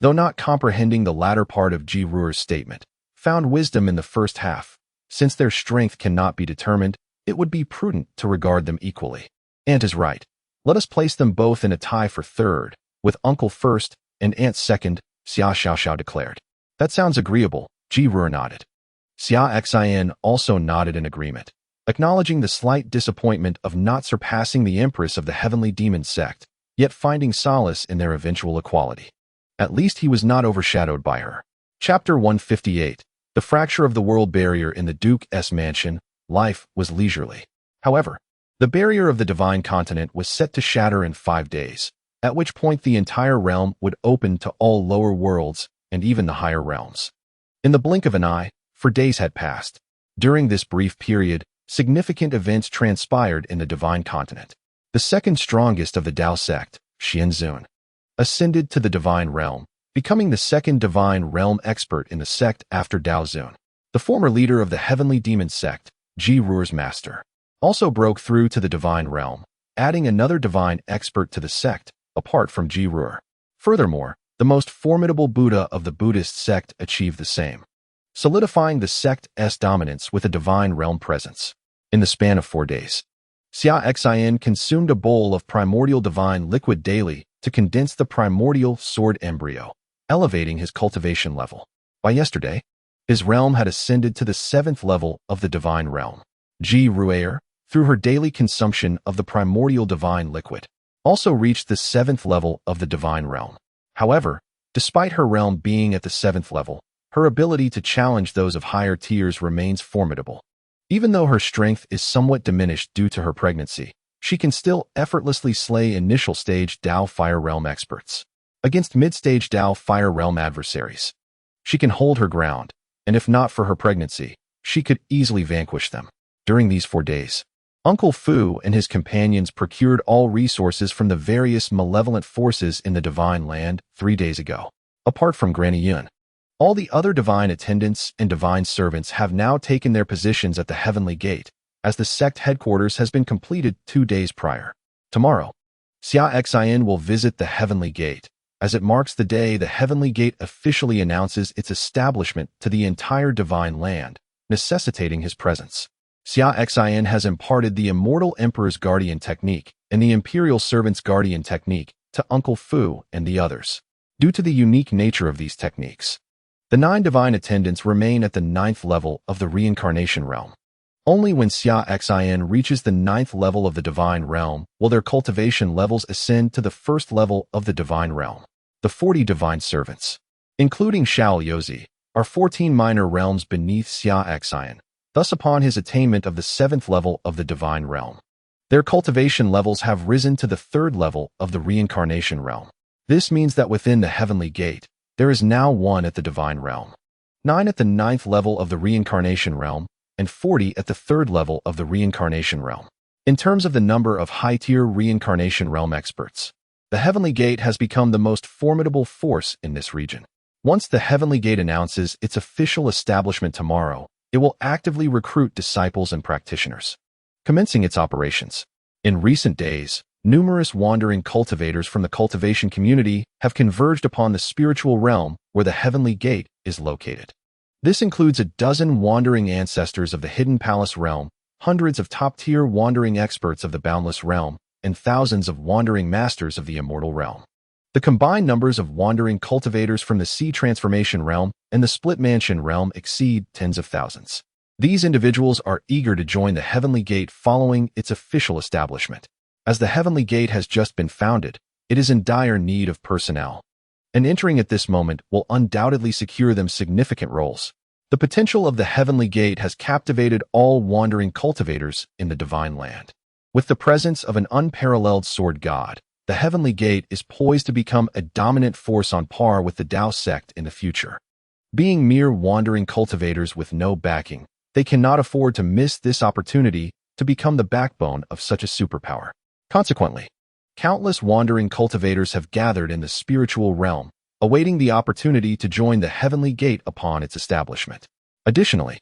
though not comprehending the latter part of Ji Ruier's statement, found wisdom in the first half. Since their strength cannot be determined, it would be prudent to regard them equally. Aunt is right. Let us place them both in a tie for third, with uncle first and aunt second, Xiao declared. That sounds agreeable. Ji Ruier nodded. Xia Xin also nodded in agreement, acknowledging the slight disappointment of not surpassing the Empress of the Heavenly Demon Sect, yet finding solace in their eventual equality. At least he was not overshadowed by her. Chapter 158. The fracture of the world barrier in the Duke's mansion. Life was leisurely. However, the barrier of the divine continent was set to shatter in 5 days, at which point the entire realm would open to all lower worlds and even the higher realms. In the blink of an eye, for days had passed. During this brief period, significant events transpired in the divine continent. The second strongest of the Dao sect, Xianzun, ascended to the divine realm, becoming the second divine realm expert in the sect after Dao Zun. The former leader of the Heavenly Demon Sect, Ji Ruier's master, also broke through to the divine realm, adding another divine expert to the sect, apart from Ji Ruier. Furthermore, the most formidable Buddha of the Buddhist sect achieved the same, solidifying the sect's dominance with a divine realm presence. In the span of 4 days, Xia Xin consumed a bowl of primordial divine liquid daily to condense the primordial sword embryo, elevating his cultivation level. By yesterday, His realm had ascended to the 7th level of the divine realm. Ji Ruer, through her daily consumption of the primordial divine liquid, also reached the 7th level of the divine realm. However, despite her realm being at the 7th level, her ability to challenge those of higher tiers remains formidable. Even though her strength is somewhat diminished due to her pregnancy, she can still effortlessly slay initial stage Dao Fire Realm experts. Against mid-stage Dao Fire Realm adversaries, she can hold her ground, and if not for her pregnancy, she could easily vanquish them. During these 4 days, Uncle Fu and his companions procured all resources from the various malevolent forces in the Divine Land 3 days ago. Apart from Granny Yun, all the other divine attendants and divine servants have now taken their positions at the Heavenly Gate, as the sect headquarters has been completed 2 days prior. Tomorrow, Xia Xin will visit the Heavenly Gate, as it marks the day the Heavenly Gate officially announces its establishment to the entire Divine Land, necessitating his presence. Xia Xin has imparted the Immortal Emperor's Guardian Technique and the Imperial Servant's Guardian Technique to Uncle Fu and the others. Due to the unique nature of these techniques, the 9 divine attendants remain at the 9th level of the reincarnation realm. Only when Xia Xin reaches the 9th level of the divine realm will their cultivation levels ascend to the 1st level of the divine realm. The 40 divine servants, including Xiao Yozi, are 14 minor realms beneath Xia Xin. Thus, upon his attainment of the 7th level of the divine realm, their cultivation levels have risen to the 3rd level of the reincarnation realm. This means that within the Heavenly Gate, there is now 1 at the divine realm, 9 at the 9th level of the reincarnation realm, and 40 at the 3rd level of the reincarnation realm. In terms of the number of high-tier reincarnation realm experts, the Heavenly Gate has become the most formidable force in this region. Once the Heavenly Gate announces its official establishment tomorrow, it will actively recruit disciples and practitioners, commencing its operations. In recent days, numerous wandering cultivators from the cultivation community have converged upon the spiritual realm where the Heavenly Gate is located. This includes a dozen wandering ancestors of the Hidden Palace realm, hundreds of top-tier wandering experts of the Boundless realm, and thousands of wandering masters of the Immortal realm. The combined numbers of wandering cultivators from the Sea Transformation realm and the Split Mansion realm exceed tens of thousands. These individuals are eager to join the Heavenly Gate following its official establishment. As the Heavenly Gate has just been founded, it is in dire need of personnel, and entering at this moment will undoubtedly secure them significant roles. The potential of the Heavenly Gate has captivated all wandering cultivators in the Divine Land. With the presence of an unparalleled sword god, the Heavenly Gate is poised to become a dominant force on par with the Dao Sect in the future. Being mere wandering cultivators with no backing, they cannot afford to miss this opportunity to become the backbone of such a superpower. Consequently, countless wandering cultivators have gathered in the spiritual realm, awaiting the opportunity to join the Heavenly Gate upon its establishment. Additionally,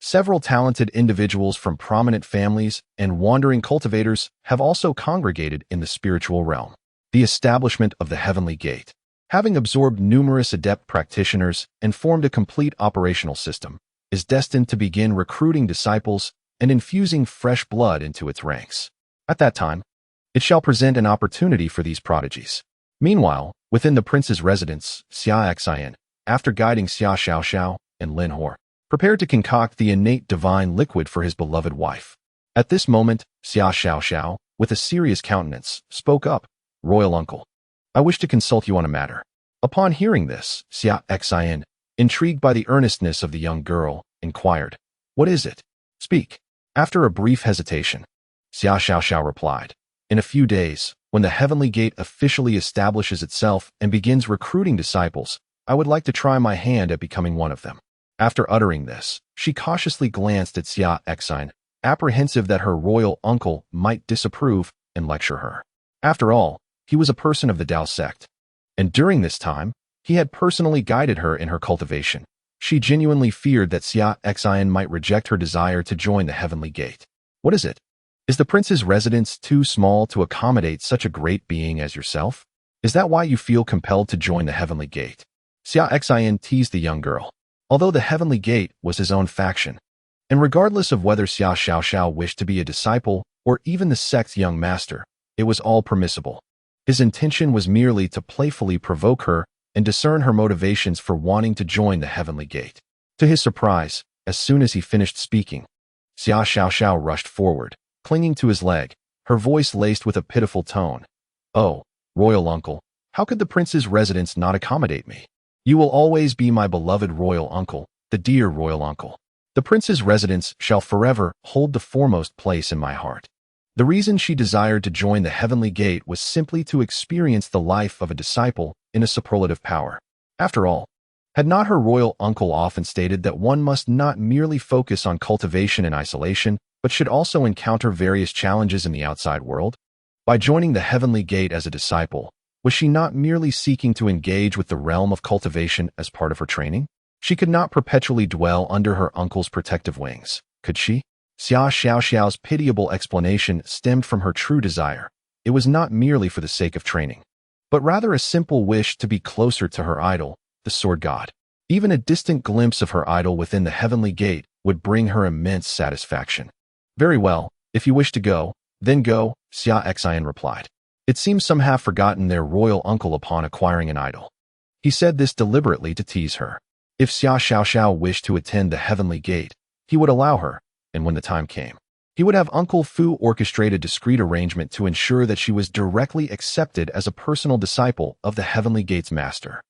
several talented individuals from prominent families and wandering cultivators have also congregated in the spiritual realm. The establishment of the Heavenly Gate, having absorbed numerous adept practitioners and formed a complete operational system, is destined to begin recruiting disciples and infusing fresh blood into its ranks. At that time, it shall present an opportunity for these prodigies. Meanwhile, within the prince's residence, Xia Xin, after guiding Xia Xiaoxiao and Lin Hor, prepared to concoct the innate divine liquid for his beloved wife. At this moment, Xia Xiaoxiao, with a serious countenance, spoke up, "Royal uncle, I wish to consult you on a matter." Upon hearing this, Xia Xin, intrigued by the earnestness of the young girl, inquired, "What is it? Speak." After a brief hesitation, Xia Xiaoxiao replied, "In a few days, when the Heavenly Gate officially establishes itself and begins recruiting disciples, I would like to try my hand at becoming one of them." After uttering this, she cautiously glanced at Xia Xin, apprehensive that her royal uncle might disapprove and lecture her. After all, he was a person of the Dao Sect, and during this time, he had personally guided her in her cultivation. She genuinely feared that Xia Xin might reject her desire to join the Heavenly Gate. "What is it? Is the prince's residence too small to accommodate such a great being as yourself? Is that why you feel compelled to join the Heavenly Gate?" Xia Xin teased the young girl. Although the Heavenly Gate was his own faction, and regardless of whether Xia Xiaoxiao wished to be a disciple or even the sect's young master, it was all permissible. His intention was merely to playfully provoke her and discern her motivations for wanting to join the Heavenly Gate. To his surprise, as soon as he finished speaking, Xia Xiao rushed forward, clinging to his leg, her voice laced with a pitiful tone. "Oh, royal uncle, how could the prince's residence not accommodate me? You will always be my beloved royal uncle, the dear royal uncle. The prince's residence shall forever hold the foremost place in my heart." The reason she desired to join the heavenly gate was simply to experience the life of a disciple in a superlative power. After all, had not her royal uncle often stated that one must not merely focus on cultivation in isolation, but should also encounter various challenges in the outside world? By joining the heavenly gate as a disciple, was she not merely seeking to engage with the realm of cultivation as part of her training? She could not perpetually dwell under her uncle's protective wings, could she? Xia Xiao's pitiable explanation stemmed from her true desire. It was not merely for the sake of training, but rather a simple wish to be closer to her idol, the sword god. Even a distant glimpse of her idol within the heavenly gate would bring her immense satisfaction. "Very well, if you wish to go, then go," Xia Xin replied. It seems some have forgotten their royal uncle upon acquiring an idol. He said this deliberately to tease her. If Xia Xiao wished to attend the heavenly gate, he would allow her, and when the time came, he would have Uncle Fu orchestrate a discreet arrangement to ensure that she was directly accepted as a personal disciple of the heavenly gate's master.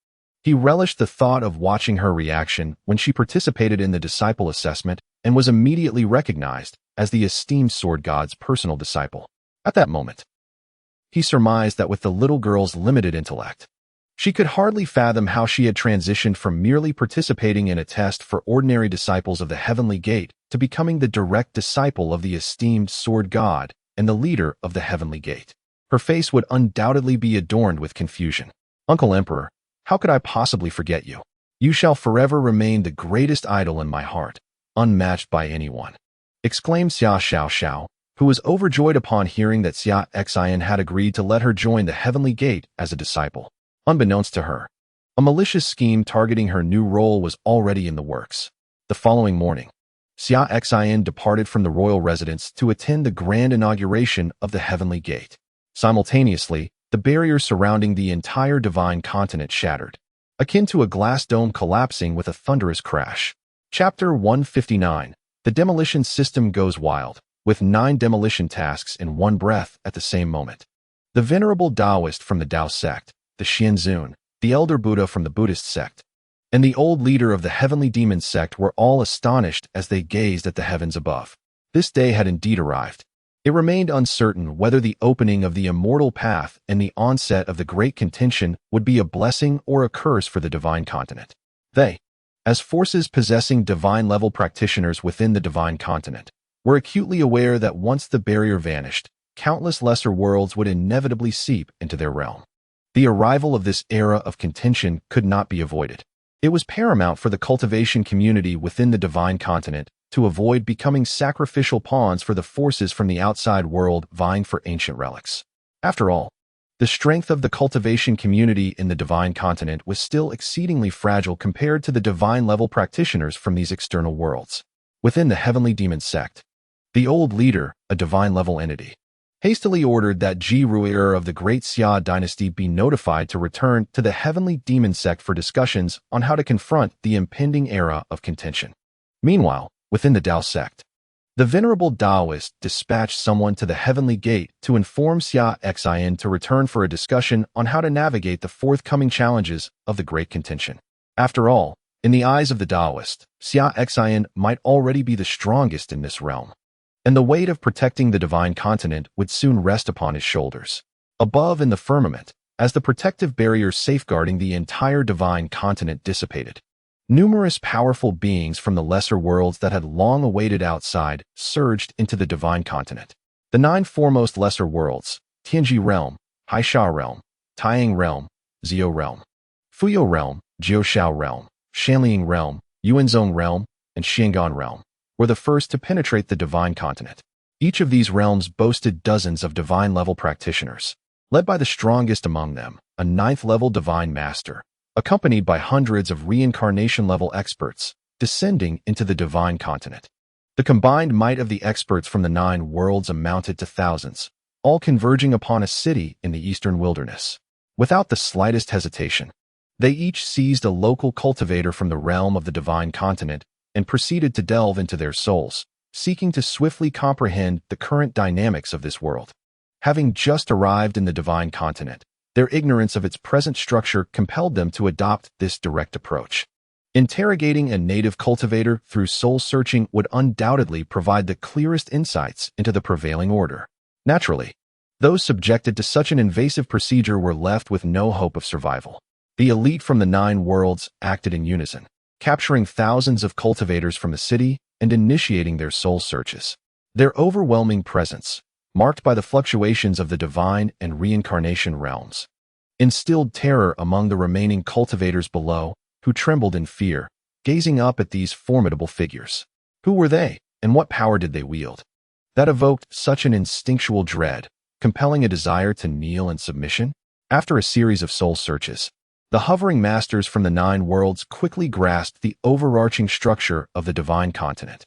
He relished the thought of watching her reaction when she participated in the disciple assessment and was immediately recognized as the esteemed sword god's personal disciple. At that moment, he surmised that with the little girl's limited intellect, she could hardly fathom how she had transitioned from merely participating in a test for ordinary disciples of the heavenly gate to becoming the direct disciple of the esteemed sword god and the leader of the heavenly gate. Her face would undoubtedly be adorned with confusion. "Uncle Emperor, how could I possibly forget you? You shall forever remain the greatest idol in my heart, unmatched by anyone," exclaimed Xia Xiao, who was overjoyed upon hearing that Xia Xin had agreed to let her join the heavenly gate as a disciple. Unbeknownst to her, a malicious scheme targeting her new role was already in the works. The following morning, Xia Xin departed from the royal residence to attend the grand inauguration of the heavenly gate. Simultaneously, the barrier surrounding the entire divine continent shattered, akin to a glass dome collapsing with a thunderous crash. Chapter 159. The demolition system goes wild, with 9 demolition tasks in one breath at the same moment. The venerable Taoist from the Tao sect, the Xianzun, the elder Buddha from the Buddhist sect, and the old leader of the heavenly demon sect were all astonished as they gazed at the heavens above. This day had indeed arrived. It remained uncertain whether the opening of the immortal path and the onset of the great contention would be a blessing or a curse for the divine continent. They, as forces possessing divine-level practitioners within the divine continent, were acutely aware that once the barrier vanished, countless lesser worlds would inevitably seep into their realm. The arrival of this era of contention could not be avoided. It was paramount for the cultivation community within the divine continent to avoid becoming sacrificial pawns for the forces from the outside world vying for ancient relics. After all, the strength of the cultivation community in the divine continent was still exceedingly fragile compared to the divine-level practitioners from these external worlds. Within the heavenly demon sect, the old leader, a divine-level entity, hastily ordered that Ji Ruier of the Great Xia dynasty be notified to return to the heavenly demon sect for discussions on how to confront the impending era of contention. Meanwhile, within the Tao sect, the venerable Taoist dispatched someone to the heavenly gate to inform Xia Xin to return for a discussion on how to navigate the forthcoming challenges of the great contention. After all, in the eyes of the Taoist, Xia Xin might already be the strongest in this realm, and the weight of protecting the divine continent would soon rest upon his shoulders. Above in the firmament, as the protective barrier safeguarding the entire divine continent dissipated, numerous powerful beings from the lesser worlds that had long awaited outside surged into the divine continent. The 9 foremost lesser worlds, Tianji Realm, Haisha Realm, Taiyang Realm, Zhou Realm, Fuyo Realm, Jiushao Realm, Shanliang Realm, Yuanzhong Realm, and Xiangan Realm, were the first to penetrate the divine continent. Each of these realms boasted dozens of divine-level practitioners, led by the strongest among them, a 9th-level divine master, accompanied by hundreds of reincarnation-level experts, descending into the divine continent. The combined might of the experts from the 9 worlds amounted to thousands, all converging upon a city in the eastern wilderness. Without the slightest hesitation, They each seized a local cultivator from the realm of the divine continent and proceeded to delve into their souls, seeking to swiftly comprehend the current dynamics of this world. Having just arrived in the divine continent, their ignorance of its present structure compelled them to adopt this direct approach. Interrogating a native cultivator through soul-searching would undoubtedly provide the clearest insights into the prevailing order. Naturally, those subjected to such an invasive procedure were left with no hope of survival. The elite from the 9 worlds acted in unison, capturing thousands of cultivators from the city and initiating their soul searches. Their overwhelming presence, marked by the fluctuations of the divine and reincarnation realms, instilled terror among the remaining cultivators below, who trembled in fear, gazing up at these formidable figures. Who were they, and what power did they wield? That evoked such an instinctual dread, compelling a desire to kneel in submission? After a series of soul searches, the hovering masters from the 9 worlds quickly grasped the overarching structure of the divine continent.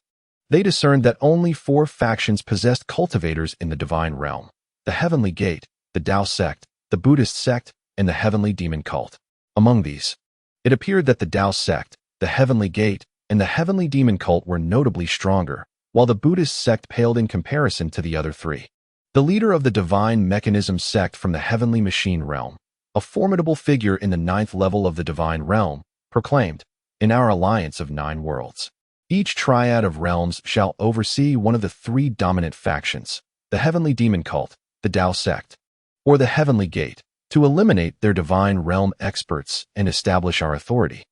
They discerned that only 4 factions possessed cultivators in the divine realm: the Heavenly Gate, the Tao Sect, the Buddhist Sect, and the Heavenly Demon Cult. Among these, it appeared that the Tao Sect, the Heavenly Gate, and the Heavenly Demon Cult were notably stronger, while the Buddhist Sect paled in comparison to the other 3. The leader of the Divine Mechanism Sect from the Heavenly Machine Realm, a formidable figure in the 9th level of the Divine Realm, proclaimed, "In our alliance of 9 worlds, each triad of realms shall oversee one of the 3 dominant factions, the Heavenly Demon Cult, the Tao Sect, or the Heavenly Gate, to eliminate their divine realm experts and establish our authority,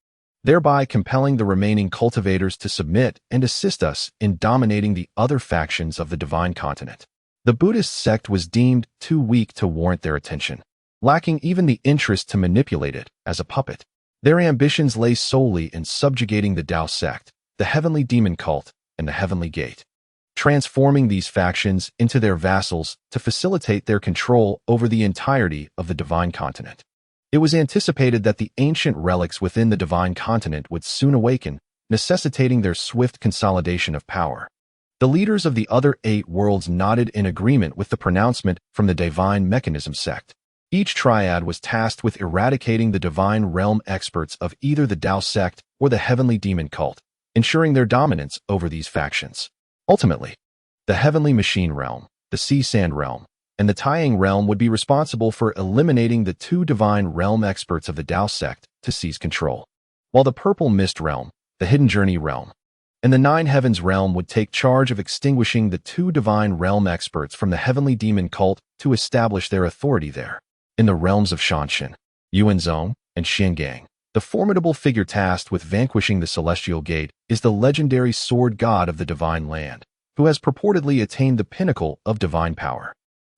thereby compelling the remaining cultivators to submit and assist us in dominating the other factions of the divine continent." The Buddhist sect was deemed too weak to warrant their attention, lacking even the interest to manipulate it as a puppet. Their ambitions lay solely in subjugating the Tao Sect, the Heavenly Demon Cult, and the Heavenly Gate, transforming these factions into their vassals to facilitate their control over the entirety of the divine continent. It was anticipated that the ancient relics within the divine continent would soon awaken, necessitating their swift consolidation of power. The leaders of the other 8 worlds nodded in agreement with the pronouncement from the Divine Mechanism Sect. Each triad was tasked with eradicating the divine realm experts of either the Tao Sect or the Heavenly Demon Cult, ensuring their dominance over these factions. Ultimately, the Heavenly Machine Realm, the Sea Sand Realm, and the Taiyang Realm would be responsible for eliminating the 2 divine realm experts of the Tao Sect to seize control, while the Purple Mist Realm, the Hidden Journey Realm, and the 9 Heavens Realm would take charge of extinguishing the 2 divine realm experts from the Heavenly Demon Cult to establish their authority there. In the realms of Shanshan, Yuanzhong, and Xingang, the formidable figure tasked with vanquishing the Celestial Gate is the legendary Sword God of the Divine Land, who has purportedly attained the pinnacle of divine power.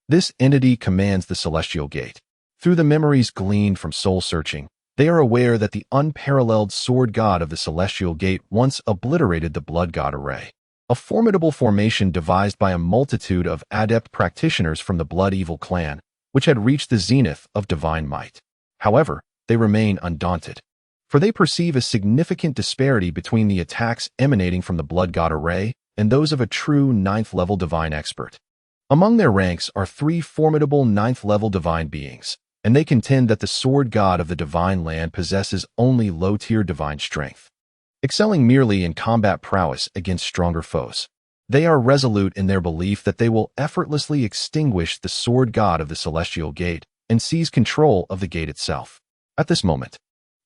This entity commands the Celestial Gate. Through the memories gleaned from soul-searching, they are aware that the unparalleled Sword God of the Celestial Gate once obliterated the Blood God Array, a formidable formation devised by a multitude of adept practitioners from the Blood Evil clan, which had reached the zenith of divine might. However, they remain undaunted, for they perceive a significant disparity between the attacks emanating from the Blood God Array and those of a true 9th-level divine expert. Among their ranks are 3 formidable 9th-level divine beings, and they contend that the Sword God of the Divine Land possesses only low-tier divine strength, excelling merely in combat prowess against stronger foes. They are resolute in their belief that they will effortlessly extinguish the Sword God of the Celestial Gate and seize control of the gate itself. At this moment,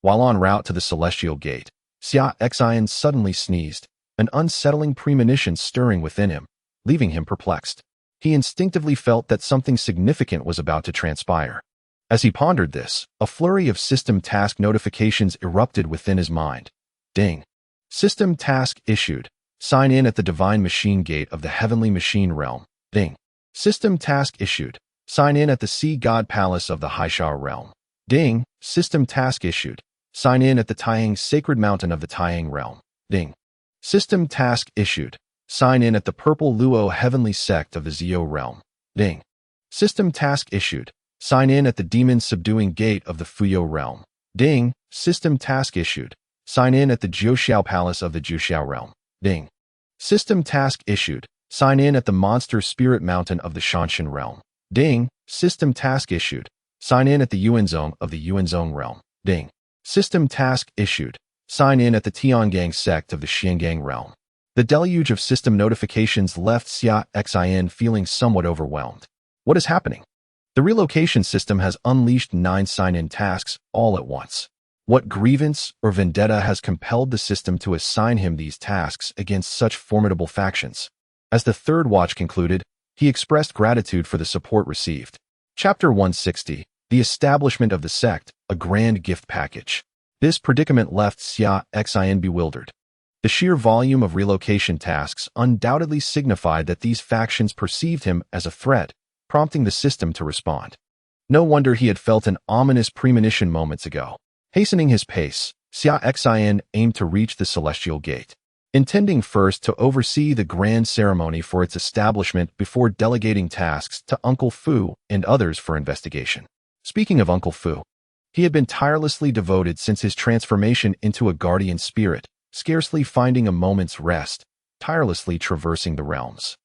while en route to the Celestial Gate, Xia Xin suddenly sneezed, an unsettling premonition stirring within him, leaving him perplexed. He instinctively felt that something significant was about to transpire. As he pondered this, a flurry of system task notifications erupted within his mind. Ding. System task issued. Sign in at the Divine Machine Gate of the Heavenly Machine Realm. Ding. System task issued. Sign in at the Sea God Palace of the Haisha Realm. Ding. System task issued. Sign in at the Taiyang Sacred Mountain of the Taiyang Realm. Ding. System task issued. Sign in at the Purple Luo Heavenly Sect of the Zio Realm. Ding. System task issued. Sign in at the Demon Subduing Gate of the Fuyo Realm. Ding. System task issued. Sign in at the Jiuxiao Palace of the Jiuxiao Realm. Ding. System task issued. Sign in at the Monster Spirit Mountain of the Shanshan Realm. Ding. System task issued. Sign in at the Yuanzhong of the Yuanzhong Realm. Ding. System task issued. Sign in at the Tiangang sect of the Xiangang realm. The deluge of system notifications left Xia Xin feeling somewhat overwhelmed. What is happening? The relocation system has unleashed 9 sign-in tasks all at once. What grievance or vendetta has compelled the system to assign him these tasks against such formidable factions? As the third watch concluded, he expressed gratitude for the support received. Chapter 160. The Establishment of the Sect, a Grand Gift Package. This predicament left Xia Xin bewildered. The sheer volume of relocation tasks undoubtedly signified that these factions perceived him as a threat, prompting the system to respond. No wonder he had felt an ominous premonition moments ago. Hastening his pace, Xia Xin aimed to reach the Celestial Gate, intending first to oversee the grand ceremony for its establishment before delegating tasks to Uncle Fu and others for investigation. Speaking of Uncle Fu, he had been tirelessly devoted since his transformation into a guardian spirit, scarcely finding a moment's rest, tirelessly traversing the realms.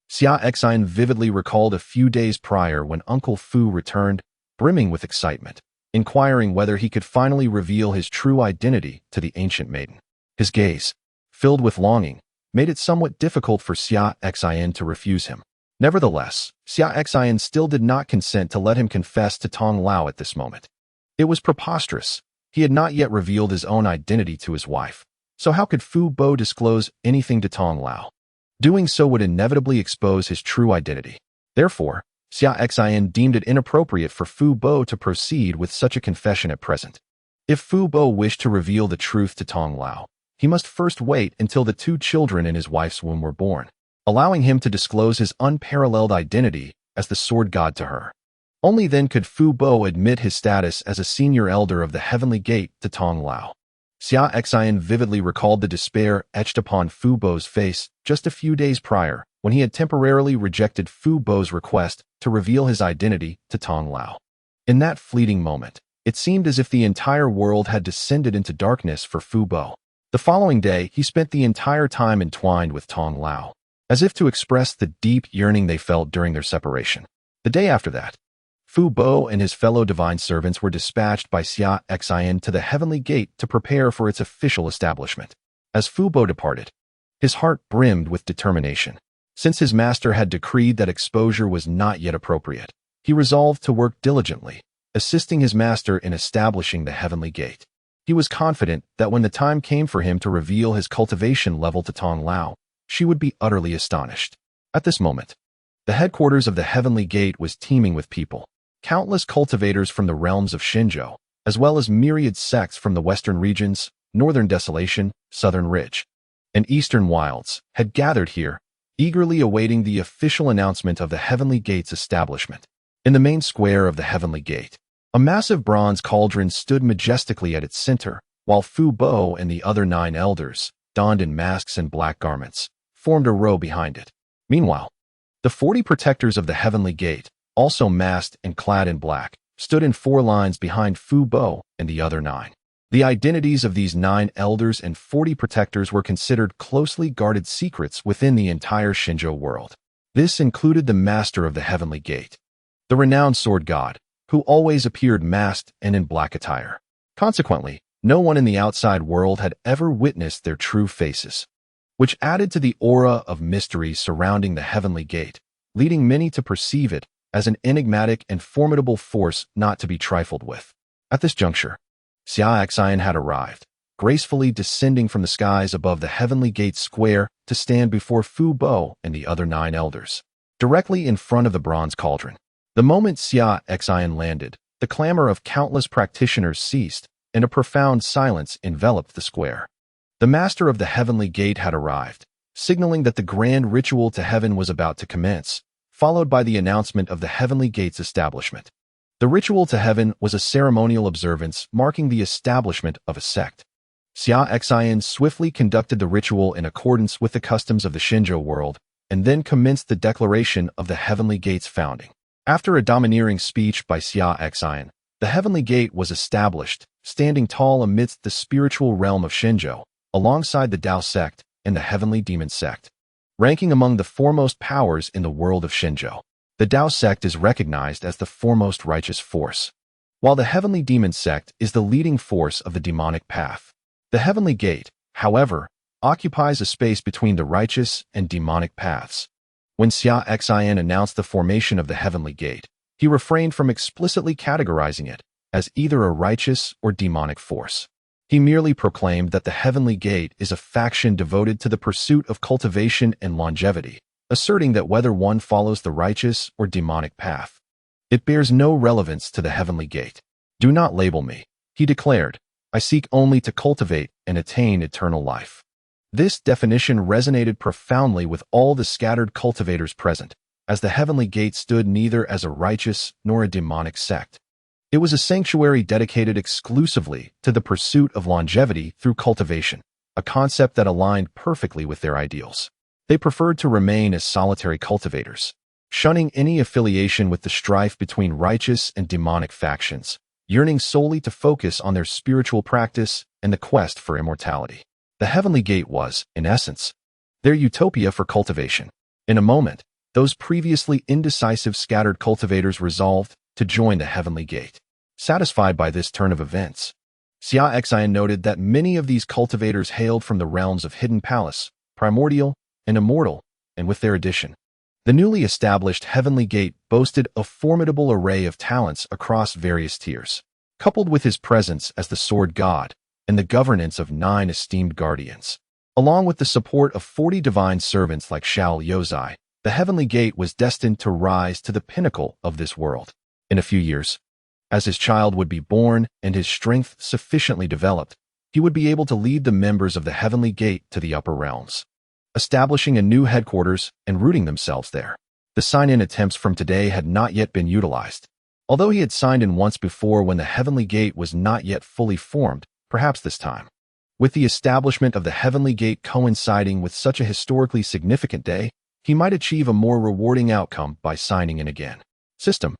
Xia Xin vividly recalled a few days prior when Uncle Fu returned, brimming with excitement, inquiring whether he could finally reveal his true identity to the ancient maiden. His gaze, filled with longing, made it somewhat difficult for Xia Xin to refuse him. Nevertheless, Xia Xin still did not consent to let him confess to Tong Lao at this moment. It was preposterous. He had not yet revealed his own identity to his wife, so how could Fu Bo disclose anything to Tong Lao? Doing so would inevitably expose his true identity. Therefore, Xia Xin deemed it inappropriate for Fu Bo to proceed with such a confession at present. If Fu Bo wished to reveal the truth to Tong Lao, he must first wait until the 2 children in his wife's womb were born, allowing him to disclose his unparalleled identity as the sword god to her. Only then could Fu Bo admit his status as a senior elder of the Heavenly Gate to Tong Lao. Xia Xin vividly recalled the despair etched upon Fu Bo's face just a few days prior when he had temporarily rejected Fu Bo's request to reveal his identity to Tong Lao. In that fleeting moment, it seemed as if the entire world had descended into darkness for Fu Bo. The following day, he spent the entire time entwined with Tong Lao, as if to express the deep yearning they felt during their separation. The day after that, Fu Bo and his fellow divine servants were dispatched by Xia Xin to the Heavenly Gate to prepare for its official establishment. As Fu Bo departed, his heart brimmed with determination. Since his master had decreed that exposure was not yet appropriate, he resolved to work diligently, assisting his master in establishing the Heavenly Gate. He was confident that when the time came for him to reveal his cultivation level to Tong Lao, she would be utterly astonished. At this moment, the headquarters of the Heavenly Gate was teeming with people. Countless cultivators from the realms of Xinzhou, as well as myriad sects from the western regions, northern Desolation, southern Ridge, and eastern wilds, had gathered here, eagerly awaiting the official announcement of the Heavenly Gate's establishment. In the main square of the Heavenly Gate, a massive bronze cauldron stood majestically at its center, while Fu Bo and the other 9 elders, donned in masks and black garments, formed a row behind it. Meanwhile, the 40 protectors of the Heavenly Gate, also masked and clad in black, stood in 4 lines behind Fu Bo and the other 9. The identities of these 9 elders and 40 protectors were considered closely guarded secrets within the entire Xinzhou world. This included the master of the Heavenly Gate, the renowned sword god, who always appeared masked and in black attire. Consequently, no one in the outside world had ever witnessed their true faces, which added to the aura of mystery surrounding the Heavenly Gate, leading many to perceive it as an enigmatic and formidable force not to be trifled with. At this juncture, Xia Xin had arrived, gracefully descending from the skies above the Heavenly Gate square to stand before Fu Bo and the other 9 elders, directly in front of the bronze cauldron. The moment Xia Xin landed, the clamor of countless practitioners ceased, and a profound silence enveloped the square. The master of the Heavenly Gate had arrived, signaling that the grand ritual to heaven was about to commence, followed by the announcement of the Heavenly Gate's establishment. The ritual to heaven was a ceremonial observance marking the establishment of a sect. Xia Xin swiftly conducted the ritual in accordance with the customs of the Xinzhou world, and then commenced the declaration of the Heavenly Gate's founding. After a domineering speech by Xia Xin, the Heavenly Gate was established, standing tall amidst the spiritual realm of Xinzhou, alongside the Dao Sect and the Heavenly Demon Sect. Ranking among the foremost powers in the world of Xinzhou, the Dao Sect is recognized as the foremost righteous force. while the Heavenly Demon Sect is the leading force of the demonic path. The Heavenly Gate, however, occupies a space between the righteous and demonic paths. When Xia Xin announced the formation of the Heavenly Gate, he refrained from explicitly categorizing it as either a righteous or demonic force. He merely proclaimed that the Heavenly Gate is a faction devoted to the pursuit of cultivation and longevity, asserting that whether one follows the righteous or demonic path, it bears no relevance to the Heavenly Gate. "Do not label me," he declared. "I seek only to cultivate and attain eternal life." This definition resonated profoundly with all the scattered cultivators present, as the Heavenly Gate stood neither as a righteous nor a demonic sect. It was a sanctuary dedicated exclusively to the pursuit of longevity through cultivation, a concept that aligned perfectly with their ideals. They preferred to remain as solitary cultivators, shunning any affiliation with the strife between righteous and demonic factions, yearning solely to focus on their spiritual practice and the quest for immortality. The Heavenly Gate was, in essence, their utopia for cultivation. In a moment, those previously indecisive scattered cultivators resolved to join the Heavenly Gate. Satisfied by this turn of events, Xia Xin noted that many of these cultivators hailed from the realms of Hidden Palace, Primordial, and Immortal, and with their addition, the newly established Heavenly Gate boasted a formidable array of talents across various tiers. Coupled with his presence as the Sword God and the governance of 9 esteemed guardians, along with the support of 40 divine servants like Shao Yozai, the Heavenly Gate was destined to rise to the pinnacle of this world. In a few years, as his child would be born and his strength sufficiently developed, he would be able to lead the members of the Heavenly Gate to the upper realms, establishing a new headquarters and rooting themselves there. The sign-in attempts from today had not yet been utilized. Although he had signed in once before when the Heavenly Gate was not yet fully formed, perhaps this time, with the establishment of the Heavenly Gate coinciding with such a historically significant day, he might achieve a more rewarding outcome by signing in again. System.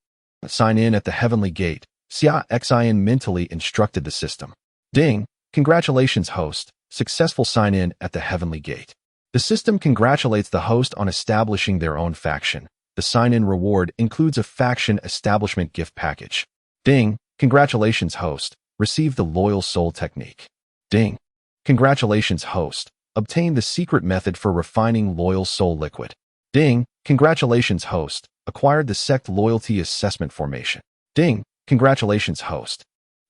Sign in at the Heavenly Gate. Xia Xin mentally instructed the system. Ding. Congratulations, host. Successful sign-in at the Heavenly Gate. The system congratulates the host on establishing their own faction. The sign-in reward includes a faction establishment gift package. Ding. Congratulations, host. Receive the Loyal Soul Technique. Ding. Congratulations, host. Obtain the secret method for refining Loyal Soul Liquid. Ding. Congratulations, host. Acquired the Sect Loyalty Assessment Formation. Ding. Congratulations, host.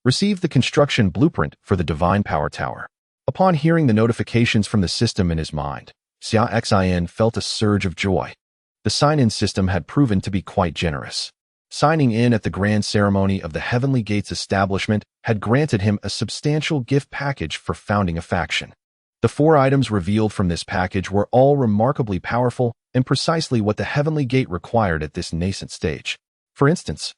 Received the construction blueprint for the Divine Power Tower. Upon hearing the notifications from the system in his mind, Xia Xin felt a surge of joy. The sign-in system had proven to be quite generous. Signing in at the grand ceremony of the Heavenly Gate's establishment had granted him a substantial gift package for founding a faction. The 4 items revealed from this package were all remarkably powerful and precisely what the Heavenly Gate required at this nascent stage. For instance,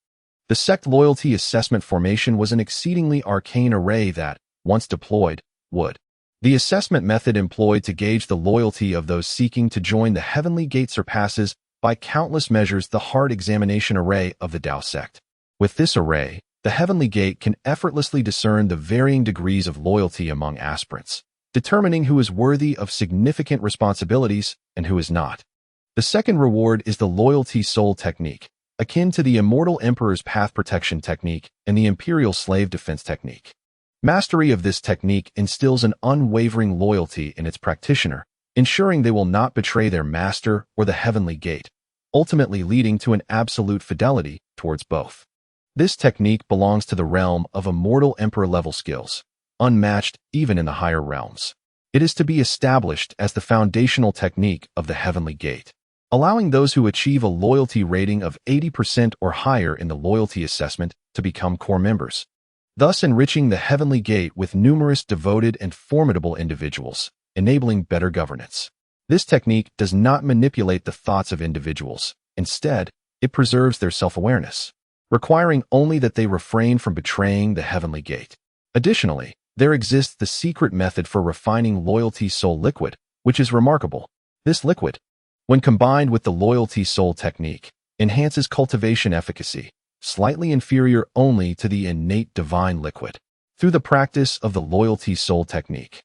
the Sect Loyalty Assessment Formation was an exceedingly arcane array that, once deployed, would. The assessment method employed to gauge the loyalty of those seeking to join the Heavenly Gate surpasses by countless measures the hard examination array of the Dao Sect. With this array, the Heavenly Gate can effortlessly discern the varying degrees of loyalty among aspirants, determining who is worthy of significant responsibilities and who is not. The second reward is the Loyalty Soul Technique, akin to the Immortal Emperor's Path Protection Technique and the Imperial Slave Defense Technique. Mastery of this technique instills an unwavering loyalty in its practitioner, ensuring they will not betray their master or the Heavenly Gate, ultimately leading to an absolute fidelity towards both. This technique belongs to the realm of Immortal Emperor-level skills, unmatched even in the higher realms. It is to be established as the foundational technique of the Heavenly Gate, allowing those who achieve a loyalty rating of 80% or higher in the loyalty assessment to become core members, thus enriching the Heavenly Gate with numerous devoted and formidable individuals, enabling better governance. This technique does not manipulate the thoughts of individuals. Instead, it preserves their self-awareness, requiring only that they refrain from betraying the Heavenly Gate. Additionally, there exists the secret method for refining Loyalty Soul Liquid, which is remarkable. This liquid, when combined with the Loyalty Soul Technique, enhances cultivation efficacy, slightly inferior only to the innate divine liquid. Through the practice of the Loyalty Soul Technique,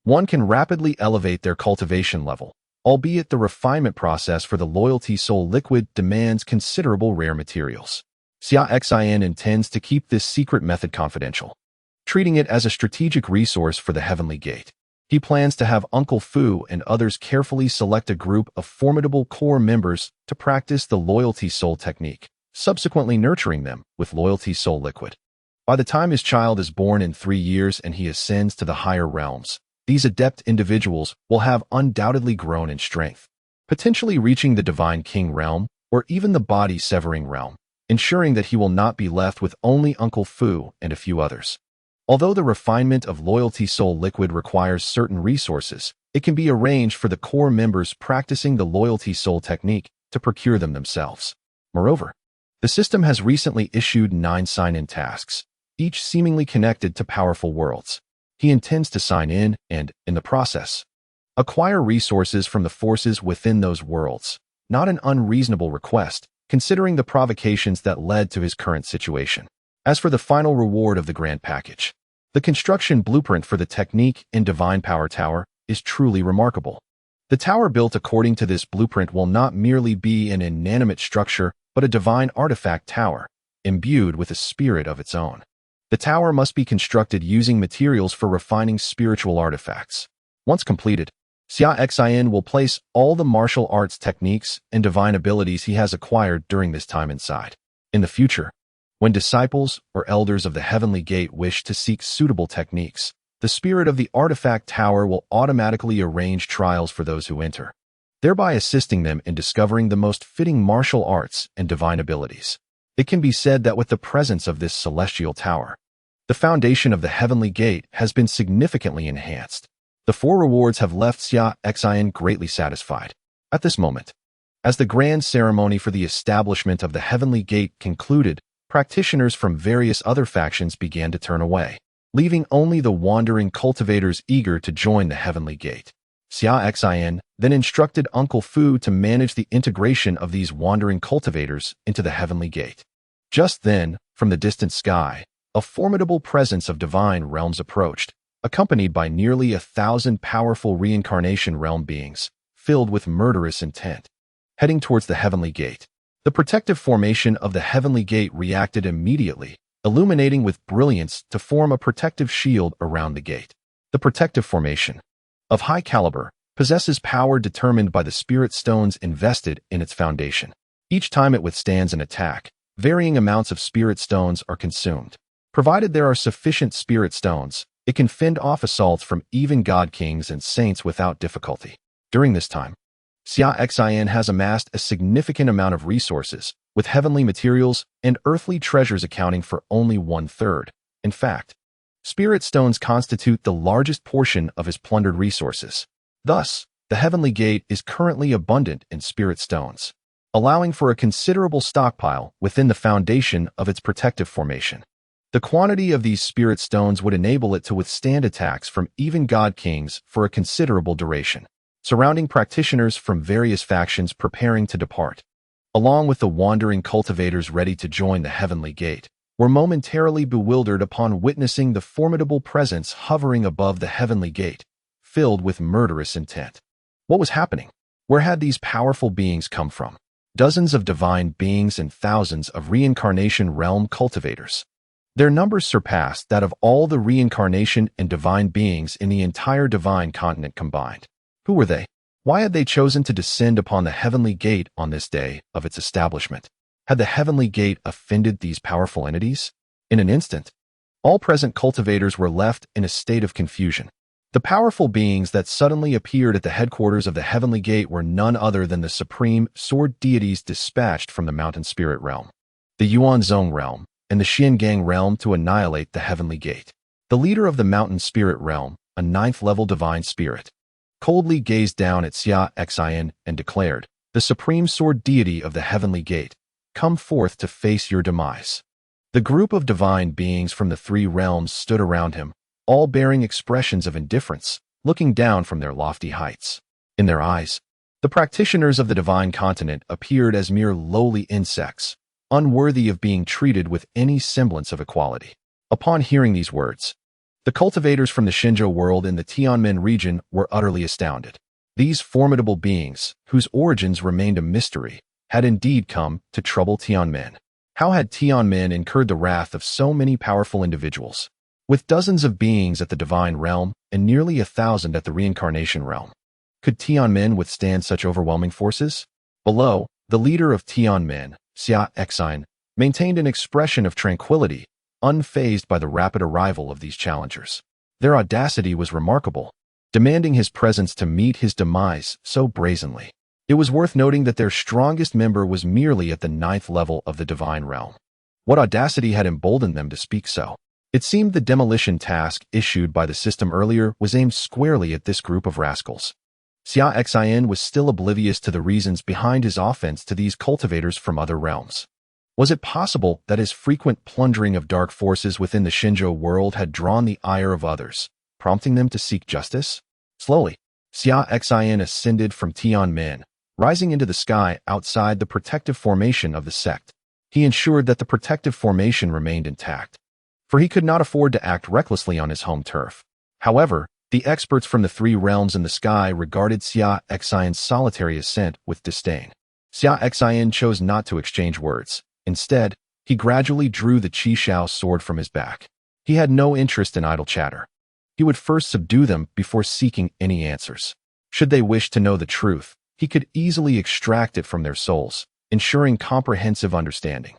one can rapidly elevate their cultivation level, albeit the refinement process for the Loyalty Soul Liquid demands considerable rare materials. Xia Xin intends to keep this secret method confidential, treating it as a strategic resource for the Heavenly Gate. He plans to have Uncle Fu and others carefully select a group of formidable core members to practice the Loyalty Soul technique, subsequently nurturing them with Loyalty Soul liquid. By the time his child is born in 3 years and he ascends to the higher realms, these adept individuals will have undoubtedly grown in strength, potentially reaching the Divine King realm or even the body-severing realm, ensuring that he will not be left with only Uncle Fu and a few others. Although the refinement of Loyalty Soul liquid requires certain resources, it can be arranged for the core members practicing the Loyalty Soul technique to procure them themselves. Moreover, the system has recently issued 9 sign-in tasks, each seemingly connected to powerful worlds. He intends to sign in and, in the process, acquire resources from the forces within those worlds. Not an unreasonable request, considering the provocations that led to his current situation. As for the final reward of the grand package, the construction blueprint for the technique in Divine Power Tower is truly remarkable. The tower built according to this blueprint will not merely be an inanimate structure, but a divine artifact tower, imbued with a spirit of its own. The tower must be constructed using materials for refining spiritual artifacts. Once completed, Xia Xin will place all the martial arts techniques and divine abilities he has acquired during this time inside. In the future, when disciples or elders of the Heavenly Gate wish to seek suitable techniques, the spirit of the artifact tower will automatically arrange trials for those who enter, thereby assisting them in discovering the most fitting martial arts and divine abilities. It can be said that with the presence of this celestial tower, the foundation of the Heavenly Gate has been significantly enhanced. The 4 rewards have left Xia Xin greatly satisfied. At this moment, as the grand ceremony for the establishment of the Heavenly Gate concluded, practitioners from various other factions began to turn away, leaving only the wandering cultivators eager to join the Heavenly Gate. Xia Xin then instructed Uncle Fu to manage the integration of these wandering cultivators into the Heavenly Gate. Just then, from the distant sky, a formidable presence of divine realms approached, accompanied by nearly 1,000 powerful reincarnation realm beings, filled with murderous intent. Heading towards the Heavenly Gate, the protective formation of the Heavenly Gate reacted immediately, illuminating with brilliance to form a protective shield around the gate. The protective formation, of high caliber, possesses power determined by the spirit stones invested in its foundation. Each time it withstands an attack, varying amounts of spirit stones are consumed. Provided there are sufficient spirit stones, it can fend off assaults from even god kings and saints without difficulty. During this time, Xia Xin has amassed a significant amount of resources, with heavenly materials and earthly treasures accounting for only 1/3. In fact, spirit stones constitute the largest portion of his plundered resources. Thus, the Heavenly Gate is currently abundant in spirit stones, allowing for a considerable stockpile within the foundation of its protective formation. The quantity of these spirit stones would enable it to withstand attacks from even god kings for a considerable duration. Surrounding practitioners from various factions preparing to depart, along with the wandering cultivators ready to join the Heavenly Gate, were momentarily bewildered upon witnessing the formidable presence hovering above the Heavenly Gate, filled with murderous intent. What was happening? Where had these powerful beings come from? Dozens of divine beings and thousands of reincarnation realm cultivators. Their numbers surpassed that of all the reincarnation and divine beings in the entire divine continent combined. Who were they? Why had they chosen to descend upon the Heavenly Gate on this day of its establishment? Had the Heavenly Gate offended these powerful entities? In an instant, all present cultivators were left in a state of confusion. The powerful beings that suddenly appeared at the headquarters of the Heavenly Gate were none other than the supreme sword deities dispatched from the Mountain Spirit realm, the Yuanzhong realm, and the Xiangang realm to annihilate the Heavenly Gate. The leader of the Mountain Spirit realm, a 9th-level divine spirit, coldly gazed down at Xia Xin and declared, "The supreme sword deity of the Heavenly Gate, come forth to face your demise." The group of divine beings from the 3 realms stood around him, all bearing expressions of indifference, looking down from their lofty heights. In their eyes, the practitioners of the divine continent appeared as mere lowly insects, unworthy of being treated with any semblance of equality. Upon hearing these words, the cultivators from the Xinzhou world in the Tianmen region were utterly astounded. These formidable beings, whose origins remained a mystery, had indeed come to trouble Tianmen. How had Tianmin incurred the wrath of so many powerful individuals? With dozens of beings at the divine realm and nearly 1,000 at the reincarnation realm, could Tianmin withstand such overwhelming forces? Below, the leader of Tianmin, Xia Xin, maintained an expression of tranquility, unfazed by the rapid arrival of these challengers. Their audacity was remarkable, demanding his presence to meet his demise so brazenly. It was worth noting that their strongest member was merely at the 9th level of the divine realm. What audacity had emboldened them to speak so? It seemed the demolition task issued by the system earlier was aimed squarely at this group of rascals. Xia Xin was still oblivious to the reasons behind his offense to these cultivators from other realms. Was it possible that his frequent plundering of dark forces within the Xinzhou world had drawn the ire of others, prompting them to seek justice? Slowly, Xia Xin ascended from Tianmin, rising into the sky outside the protective formation of the sect. He ensured that the protective formation remained intact, for he could not afford to act recklessly on his home turf. However, the experts from the 3 realms in the sky regarded Xia Xin's solitary ascent with disdain. Xia Xin chose not to exchange words. Instead, he gradually drew the Qishao sword from his back. He had no interest in idle chatter. He would first subdue them before seeking any answers. Should they wish to know the truth, he could easily extract it from their souls, ensuring comprehensive understanding.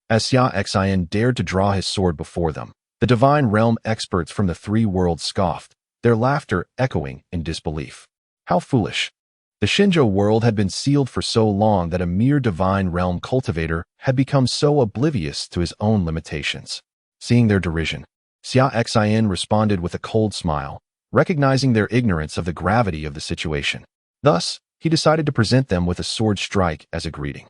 As Xia Xin dared to draw his sword before them, the divine realm experts from the 3 worlds scoffed, their laughter echoing in disbelief. How foolish! The Xinzhou world had been sealed for so long that a mere divine realm cultivator had become so oblivious to his own limitations. Seeing their derision, Xia Xin responded with a cold smile, recognizing their ignorance of the gravity of the situation. Thus, he decided to present them with a sword strike as a greeting.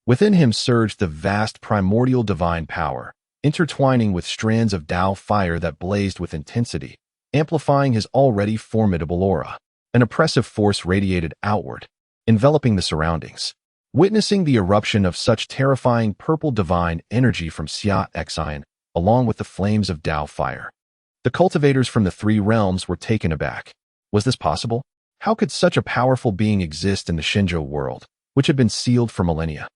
Within him surged the vast primordial divine power, intertwining with strands of Tao fire that blazed with intensity, amplifying his already formidable aura. An oppressive force radiated outward, enveloping the surroundings. Witnessing the eruption of such terrifying purple divine energy from Xia Xin, along with the flames of Tao fire, the cultivators from the 3 realms were taken aback. Was this possible? How could such a powerful being exist in the Xinzhou world, which had been sealed for millennia?